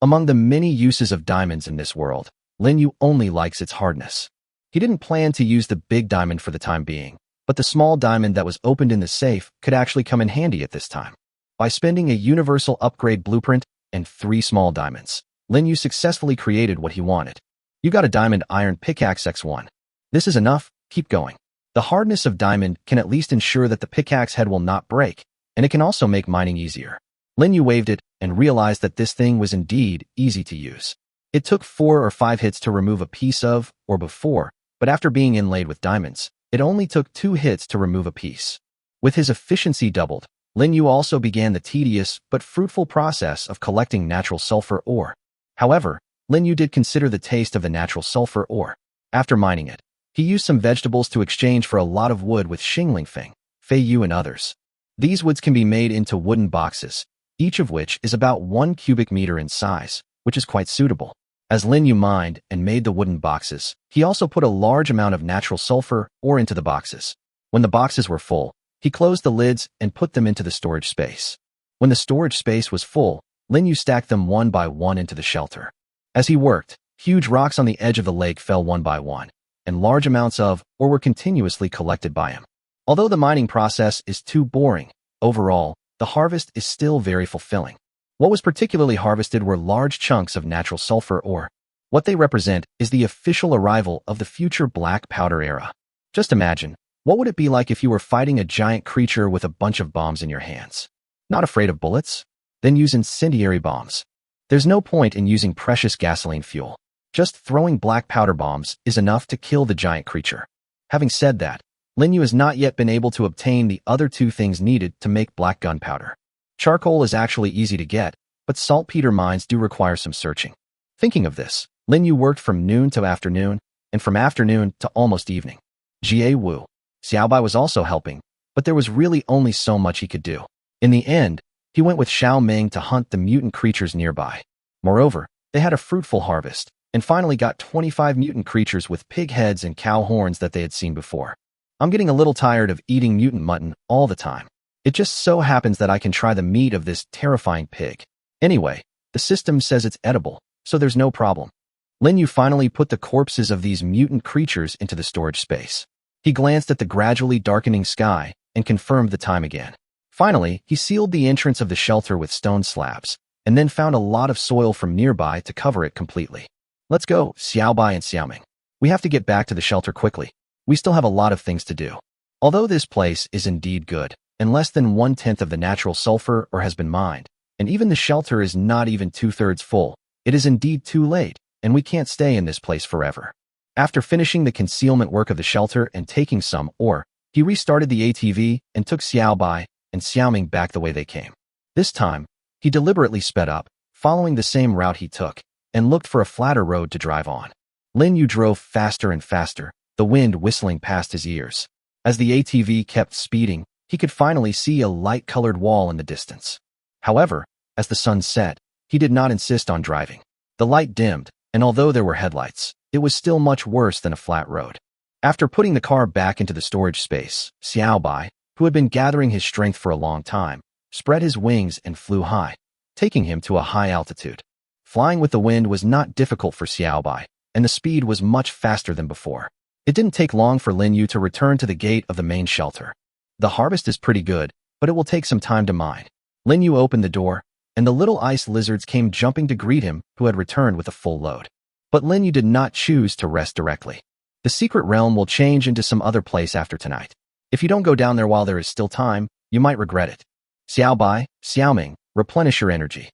Among the many uses of diamonds in this world, Lin Yu only likes its hardness. He didn't plan to use the big diamond for the time being, but the small diamond that was opened in the safe could actually come in handy at this time. By spending a universal upgrade blueprint and 3 small diamonds, Lin Yu successfully created what he wanted. You got a diamond iron pickaxe X1. This is enough, keep going. The hardness of diamond can at least ensure that the pickaxe head will not break, and it can also make mining easier. Lin Yu waved it and realized that this thing was indeed easy to use. It took 4 or 5 hits to remove a piece of, or before, but after being inlaid with diamonds, it only took 2 hits to remove a piece. With his efficiency doubled, Lin Yu also began the tedious but fruitful process of collecting natural sulfur ore. However, Lin Yu did consider the taste of the natural sulfur ore. After mining it, he used some vegetables to exchange for a lot of wood with Xingling Feng, Fei Yu and others. These woods can be made into wooden boxes, each of which is about 1 cubic meter in size, which is quite suitable. As Lin Yu mined and made the wooden boxes, he also put a large amount of natural sulfur ore into the boxes. When the boxes were full, he closed the lids and put them into the storage space. When the storage space was full, Lin Yu stacked them one by one into the shelter. As he worked, huge rocks on the edge of the lake fell one by one, and large amounts of ore were continuously collected by him. Although the mining process is too boring, overall, the harvest is still very fulfilling. What was particularly harvested were large chunks of natural sulfur ore. What they represent is the official arrival of the future black powder era. Just imagine, what would it be like if you were fighting a giant creature with a bunch of bombs in your hands? Not afraid of bullets? Then use incendiary bombs. There's no point in using precious gasoline fuel. Just throwing black powder bombs is enough to kill the giant creature. Having said that, Lin Yu has not yet been able to obtain the other two things needed to make black gunpowder. Charcoal is actually easy to get, but saltpeter mines do require some searching. Thinking of this, Lin Yu worked from noon to afternoon, and from afternoon to almost evening. Jie Wu. Xiaobai was also helping, but there was really only so much he could do. In the end, he went with Xiao Ming to hunt the mutant creatures nearby. Moreover, they had a fruitful harvest, and finally got 25 mutant creatures with pig heads and cow horns that they had seen before. I'm getting a little tired of eating mutant mutton all the time. It just so happens that I can try the meat of this terrifying pig. Anyway, the system says it's edible, so there's no problem. Lin Yu finally put the corpses of these mutant creatures into the storage space. He glanced at the gradually darkening sky and confirmed the time again. Finally, he sealed the entrance of the shelter with stone slabs, and then found a lot of soil from nearby to cover it completely. Let's go, Xiaobai and Xiaoming. We have to get back to the shelter quickly. We still have a lot of things to do. Although this place is indeed good, and less than 1/10 of the natural sulfur ore has been mined, and even the shelter is not even 2/3 full, it is indeed too late, and we can't stay in this place forever. After finishing the concealment work of the shelter and taking some ore, he restarted the ATV and took Xiaobai and Xiaoming back the way they came. This time, he deliberately sped up, following the same route he took, and looked for a flatter road to drive on. Lin Yu drove faster and faster, the wind whistling past his ears. As the ATV kept speeding, he could finally see a light-colored wall in the distance. However, as the sun set, he did not insist on driving. The light dimmed, and although there were headlights, it was still much worse than a flat road. After putting the car back into the storage space, Xiaobai, who had been gathering his strength for a long time, spread his wings and flew high, taking him to a high altitude. Flying with the wind was not difficult for Xiaobai, and the speed was much faster than before. It didn't take long for Lin Yu to return to the gate of the main shelter. The harvest is pretty good, but it will take some time to mine. Lin Yu opened the door, and the little ice lizards came jumping to greet him, who had returned with a full load. But Lin Yu did not choose to rest directly. The secret realm will change into some other place after tonight. If you don't go down there while there is still time, you might regret it. Xiaobai, Xiaoming, replenish your energy.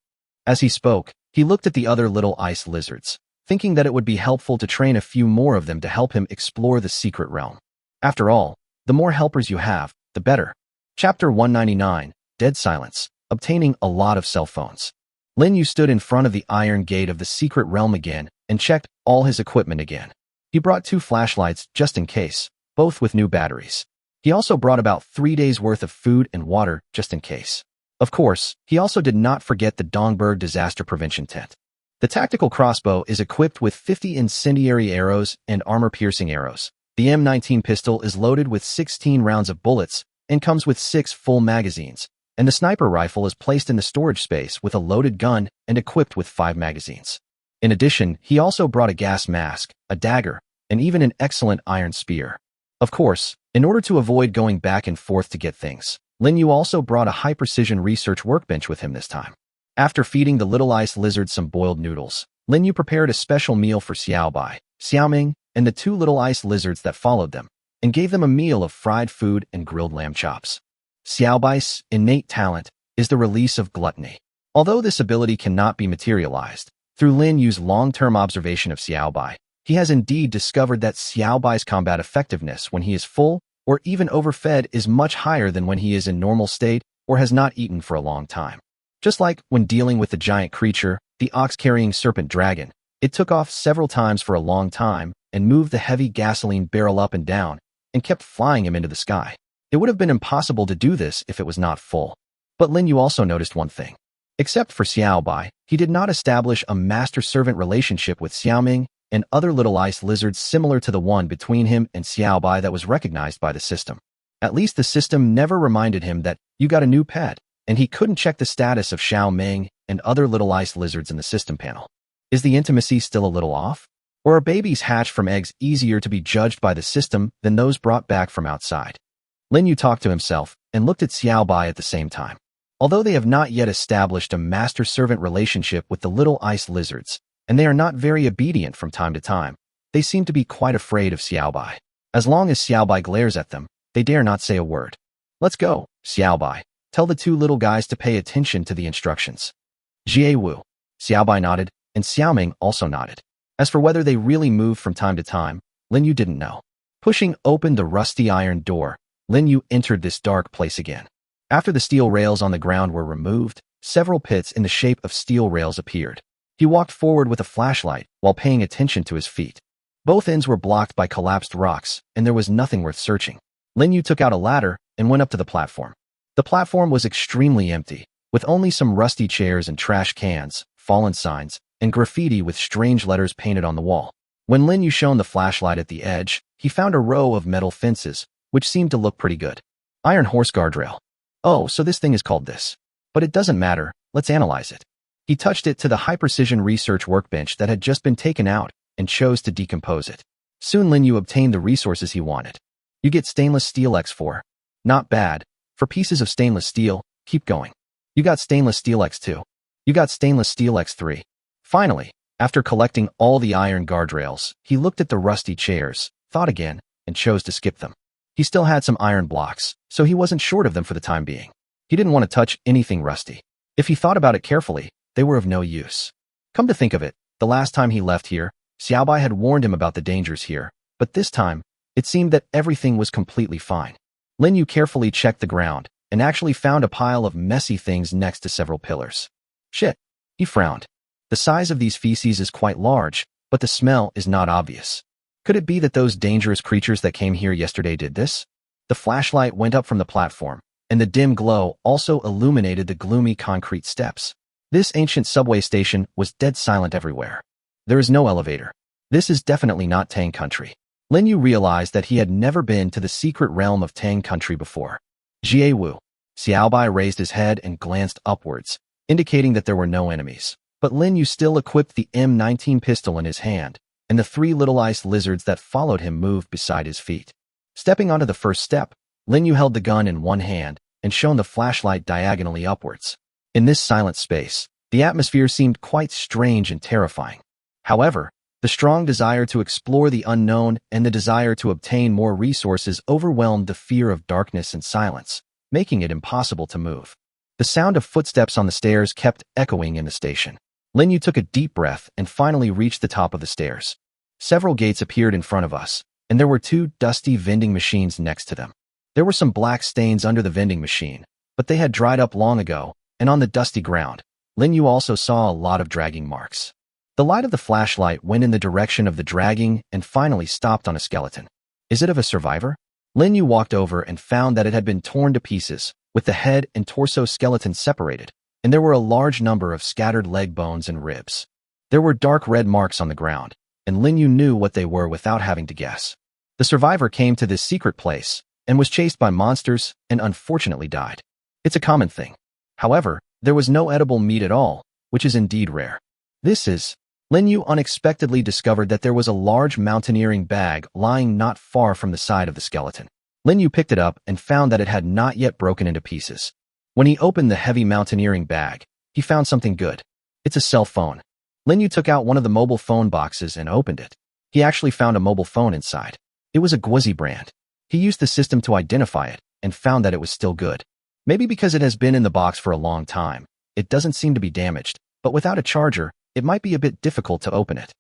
As he spoke, he looked at the other little ice lizards, thinking that it would be helpful to train a few more of them to help him explore the secret realm. After all, the more helpers you have, the better. Chapter 199, Dead Silence, obtaining a lot of cell phones. Lin Yu stood in front of the iron gate of the secret realm again and checked all his equipment again. He brought 2 flashlights just in case, both with new batteries. He also brought about 3 days' worth of food and water just in case. Of course, he also did not forget the Dongberg disaster prevention tent. The tactical crossbow is equipped with 50 incendiary arrows and armor-piercing arrows. The M19 pistol is loaded with 16 rounds of bullets and comes with 6 full magazines, and the sniper rifle is placed in the storage space with a loaded gun and equipped with 5 magazines. In addition, he also brought a gas mask, a dagger, and even an excellent iron spear. Of course, in order to avoid going back and forth to get things, Lin Yu also brought a high-precision research workbench with him this time. After feeding the little ice lizard some boiled noodles, Lin Yu prepared a special meal for Xiaobai, Xiaoming, and the 2 little ice lizards that followed them, and gave them a meal of fried food and grilled lamb chops. Xiaobai's innate talent is the release of gluttony. Although this ability cannot be materialized, through Lin Yu's long-term observation of Xiaobai, he has indeed discovered that Xiaobai's combat effectiveness when he is full or even overfed is much higher than when he is in normal state or has not eaten for a long time. Just like when dealing with the giant creature, the ox-carrying serpent dragon, it took off several times for a long time and moved the heavy gasoline barrel up and down and kept flying him into the sky. It would have been impossible to do this if it was not full. But Lin Yu also noticed one thing. Except for Xiaobai, he did not establish a master-servant relationship with Xiaoming and other little ice lizards similar to the one between him and Xiaobai that was recognized by the system. At least the system never reminded him that you got a new pet, and he couldn't check the status of Xiao Ming and other little ice lizards in the system panel. Is the intimacy still a little off? Or are babies hatched from eggs easier to be judged by the system than those brought back from outside? Lin Yu talked to himself and looked at Xiao Bai at the same time. Although they have not yet established a master-servant relationship with the little ice lizards, and they are not very obedient from time to time, they seem to be quite afraid of Xiao Bai. As long as Xiao Bai glares at them, they dare not say a word. Let's go, Xiao Bai. Tell the two little guys to pay attention to the instructions. Jie Wu. Xiao Bai nodded, and Xiao Ming also nodded. As for whether they really moved from time to time, Lin Yu didn't know. Pushing open the rusty iron door, Lin Yu entered this dark place again. After the steel rails on the ground were removed, several pits in the shape of steel rails appeared. He walked forward with a flashlight while paying attention to his feet. Both ends were blocked by collapsed rocks, and there was nothing worth searching. Lin Yu took out a ladder and went up to the platform. The platform was extremely empty, with only some rusty chairs and trash cans, fallen signs, and graffiti with strange letters painted on the wall. When Lin Yu shone the flashlight at the edge, he found a row of metal fences, which seemed to look pretty good. Iron horse guardrail. Oh, so this thing is called this. But it doesn't matter, let's analyze it. He touched it to the high-precision research workbench that had just been taken out and chose to decompose it. Soon Lin Yu obtained the resources he wanted. You get stainless steel X4. Not bad. For pieces of stainless steel, keep going. You got stainless steel X2. You got stainless steel X3. Finally, after collecting all the iron guardrails, he looked at the rusty chairs, thought again, and chose to skip them. He still had some iron blocks, so he wasn't short of them for the time being. He didn't want to touch anything rusty. If he thought about it carefully, they were of no use. Come to think of it, the last time he left here, Xiao Bai had warned him about the dangers here, but this time, it seemed that everything was completely fine. Lin Yu carefully checked the ground and actually found a pile of messy things next to several pillars. Shit, he frowned. The size of these feces is quite large, but the smell is not obvious. Could it be that those dangerous creatures that came here yesterday did this? The flashlight went up from the platform, and the dim glow also illuminated the gloomy concrete steps. This ancient subway station was dead silent everywhere. There is no elevator. This is definitely not Tang Country. Lin Yu realized that he had never been to the secret realm of Tang Country before. Jie Wu. Xiao Bai raised his head and glanced upwards, indicating that there were no enemies. But Lin Yu still equipped the M19 pistol in his hand, and the three little ice lizards that followed him moved beside his feet. Stepping onto the first step, Lin Yu held the gun in one hand and shone the flashlight diagonally upwards. In this silent space, the atmosphere seemed quite strange and terrifying. However, the strong desire to explore the unknown and the desire to obtain more resources overwhelmed the fear of darkness and silence, making it impossible to move. The sound of footsteps on the stairs kept echoing in the station. Lin Yu took a deep breath and finally reached the top of the stairs. Several gates appeared in front of us, and there were two dusty vending machines next to them. There were some black stains under the vending machine, but they had dried up long ago, and on the dusty ground, Lin Yu also saw a lot of dragging marks. The light of the flashlight went in the direction of the dragging and finally stopped on a skeleton. Is it of a survivor? Lin Yu walked over and found that it had been torn to pieces, with the head and torso skeleton separated, and there were a large number of scattered leg bones and ribs. There were dark red marks on the ground, and Lin Yu knew what they were without having to guess. The survivor came to this secret place and was chased by monsters and unfortunately died. It's a common thing. However, there was no edible meat at all, which is indeed rare. Lin Yu unexpectedly discovered that there was a large mountaineering bag lying not far from the side of the skeleton. Lin Yu picked it up and found that it had not yet broken into pieces. When he opened the heavy mountaineering bag, he found something good. It's a cell phone. Lin Yu took out one of the mobile phone boxes and opened it. He actually found a mobile phone inside. It was a Guozi brand. He used the system to identify it and found that it was still good. Maybe because it has been in the box for a long time, it doesn't seem to be damaged, but without a charger, it might be a bit difficult to open it.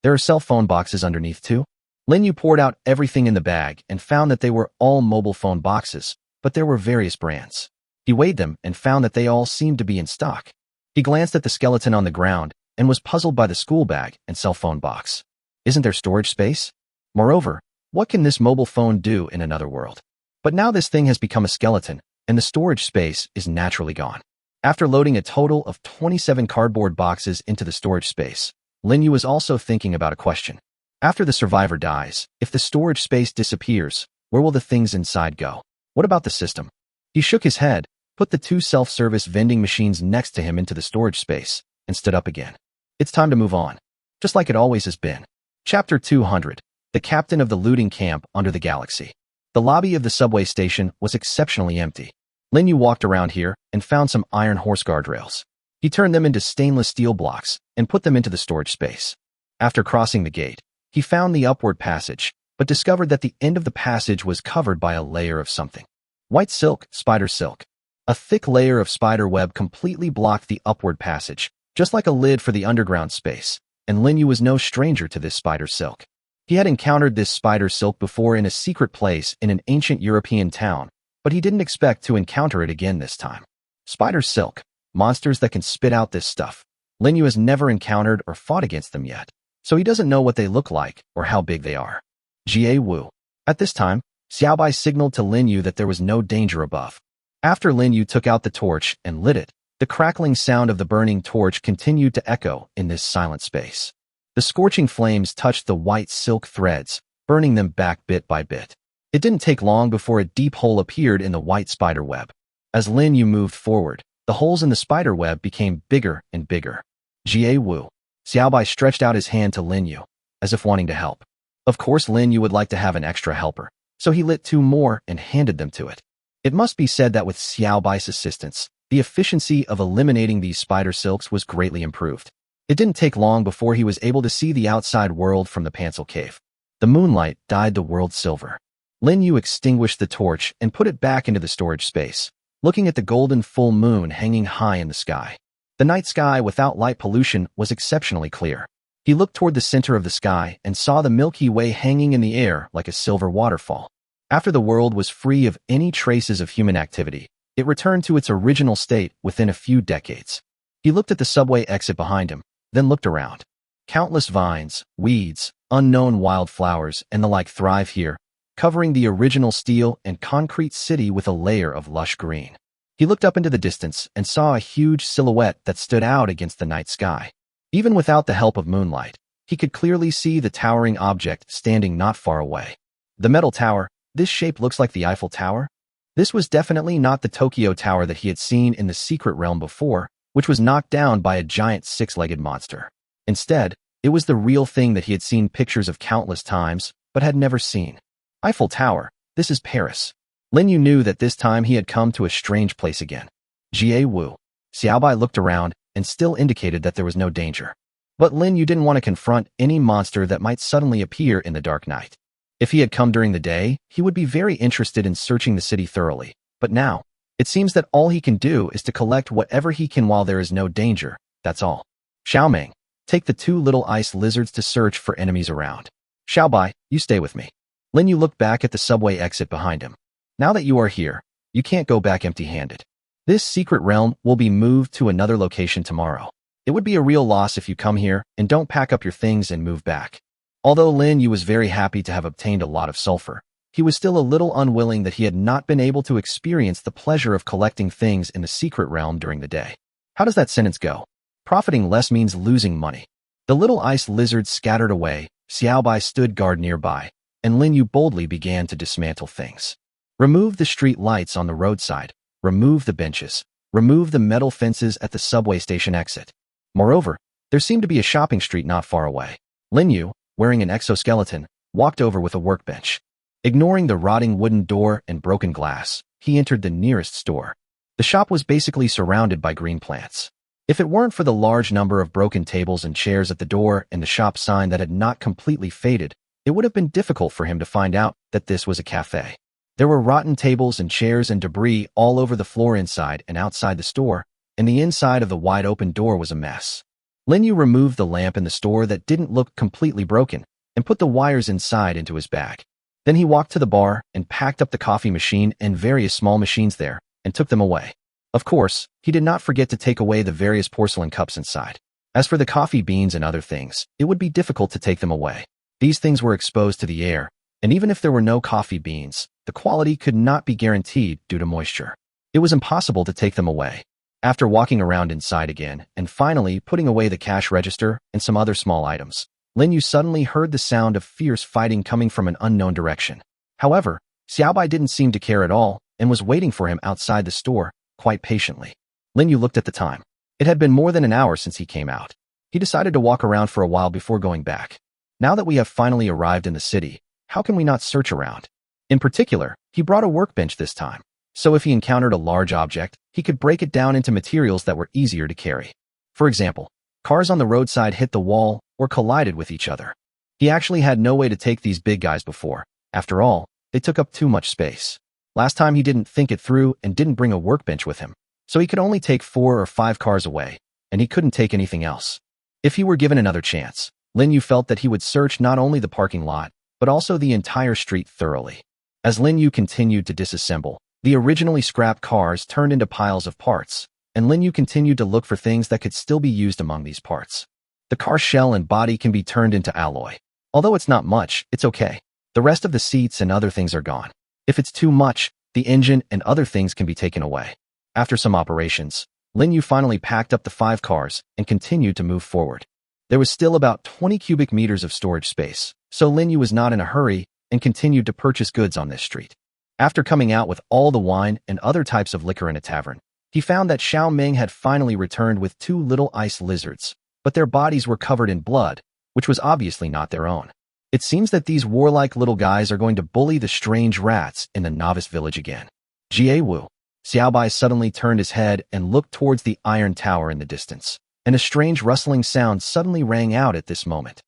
There are cell phone boxes underneath too? Lin Yu poured out everything in the bag and found that they were all mobile phone boxes, but there were various brands. He weighed them and found that they all seemed to be in stock. He glanced at the skeleton on the ground and was puzzled by the school bag and cell phone box. Isn't there storage space? Moreover, what can this mobile phone do in another world? But now this thing has become a skeleton, and the storage space is naturally gone. After loading a total of 27 cardboard boxes into the storage space, Lin Yu was also thinking about a question. After the survivor dies, if the storage space disappears, where will the things inside go? What about the system? He shook his head, put the two self-service vending machines next to him into the storage space, and stood up again. It's time to move on. Just like it always has been. Chapter 200. The Captain of the Looting Camp Under the Galaxy. The lobby of the subway station was exceptionally empty. Lin Yu walked around here and found some iron horse guardrails. He turned them into stainless steel blocks and put them into the storage space. After crossing the gate, he found the upward passage, but discovered that the end of the passage was covered by a layer of something. White silk, spider silk. A thick layer of spider web completely blocked the upward passage, just like a lid for the underground space, and Lin Yu was no stranger to this spider silk. He had encountered this spider silk before in a secret place in an ancient European town, but he didn't expect to encounter it again this time. Spider silk. Monsters that can spit out this stuff. Lin Yu has never encountered or fought against them yet, so he doesn't know what they look like or how big they are. Jie Wu. At this time, Xiaobai signaled to Lin Yu that there was no danger above. After Lin Yu took out the torch and lit it, the crackling sound of the burning torch continued to echo in this silent space. The scorching flames touched the white silk threads, burning them back bit by bit. It didn't take long before a deep hole appeared in the white spider web. As Lin Yu moved forward, the holes in the spider web became bigger and bigger. Jie Wu. Xiaobai stretched out his hand to Lin Yu, as if wanting to help. Of course Lin Yu would like to have an extra helper, so he lit two more and handed them to it. It must be said that with Xiaobai's assistance, the efficiency of eliminating these spider silks was greatly improved. It didn't take long before he was able to see the outside world from the Pancel cave. The moonlight dyed the world silver. Lin Yu extinguished the torch and put it back into the storage space, looking at the golden full moon hanging high in the sky. The night sky without light pollution was exceptionally clear. He looked toward the center of the sky and saw the Milky Way hanging in the air like a silver waterfall. After the world was free of any traces of human activity, it returned to its original state within a few decades. He looked at the subway exit behind him, then looked around. Countless vines, weeds, unknown wildflowers, and the like thrive here, covering the original steel and concrete city with a layer of lush green. He looked up into the distance and saw a huge silhouette that stood out against the night sky. Even without the help of moonlight, he could clearly see the towering object standing not far away. The metal tower. This shape looks like the Eiffel Tower. This was definitely not the Tokyo Tower that he had seen in the secret realm before, which was knocked down by a giant six-legged monster. Instead, it was the real thing that he had seen pictures of countless times, but had never seen. Eiffel Tower. This is Paris. Lin Yu knew that this time he had come to a strange place again. Jie Wu. Xiaobai looked around and still indicated that there was no danger. But Lin Yu didn't want to confront any monster that might suddenly appear in the dark night. If he had come during the day, he would be very interested in searching the city thoroughly. But now, it seems that all he can do is to collect whatever he can while there is no danger, that's all. Xiaoming. Take the two little ice lizards to search for enemies around. Xiaobai, you stay with me. Lin Yu looked back at the subway exit behind him. Now that you are here, you can't go back empty-handed. This secret realm will be moved to another location tomorrow. It would be a real loss if you come here and don't pack up your things and move back. Although Lin Yu was very happy to have obtained a lot of sulfur, he was still a little unwilling that he had not been able to experience the pleasure of collecting things in the secret realm during the day. How does that sentence go? Profiting less means losing money. The little ice lizards scattered away, Xiaobai stood guard nearby, and Lin Yu boldly began to dismantle things. Remove the street lights on the roadside, remove the benches, remove the metal fences at the subway station exit. Moreover, there seemed to be a shopping street not far away. Lin Yu, wearing an exoskeleton, walked over with a workbench. Ignoring the rotting wooden door and broken glass, he entered the nearest store. The shop was basically surrounded by green plants. If it weren't for the large number of broken tables and chairs at the door and the shop sign that had not completely faded, it would have been difficult for him to find out that this was a cafe. There were rotten tables and chairs and debris all over the floor inside and outside the store, and the inside of the wide-open door was a mess. Lin Yu removed the lamp in the store that didn't look completely broken and put the wires inside into his bag. Then he walked to the bar and packed up the coffee machine and various small machines there and took them away. Of course, he did not forget to take away the various porcelain cups inside. As for the coffee beans and other things, it would be difficult to take them away. These things were exposed to the air, and even if there were no coffee beans, the quality could not be guaranteed due to moisture. It was impossible to take them away. After walking around inside again and finally putting away the cash register and some other small items, Lin Yu suddenly heard the sound of fierce fighting coming from an unknown direction. However, Xiaobai didn't seem to care at all and was waiting for him outside the store, quite patiently. Lin Yu looked at the time. It had been more than an hour since he came out. He decided to walk around for a while before going back. Now that we have finally arrived in the city, how can we not search around? In particular, he brought a workbench this time, so if he encountered a large object, he could break it down into materials that were easier to carry. For example, cars on the roadside hit the wall or collided with each other. He actually had no way to take these big guys before. After all, they took up too much space. Last time he didn't think it through and didn't bring a workbench with him, so he could only take 4 or 5 cars away, and he couldn't take anything else. If he were given another chance, Lin Yu felt that he would search not only the parking lot, but also the entire street thoroughly. As Lin Yu continued to disassemble, the originally scrapped cars turned into piles of parts, and Lin Yu continued to look for things that could still be used among these parts. The car shell and body can be turned into alloy. Although it's not much, it's okay. The rest of the seats and other things are gone. If it's too much, the engine and other things can be taken away. After some operations, Lin Yu finally packed up the 5 cars and continued to move forward. There was still about 20 cubic meters of storage space, so Lin Yu was not in a hurry and continued to purchase goods on this street. After coming out with all the wine and other types of liquor in a tavern, he found that Xiao Ming had finally returned with 2 little ice lizards, but their bodies were covered in blood, which was obviously not their own. It seems that these warlike little guys are going to bully the strange rats in the novice village again. Jie Wu. Xiaobai suddenly turned his head and looked towards the iron tower in the distance, and a strange rustling sound suddenly rang out at this moment.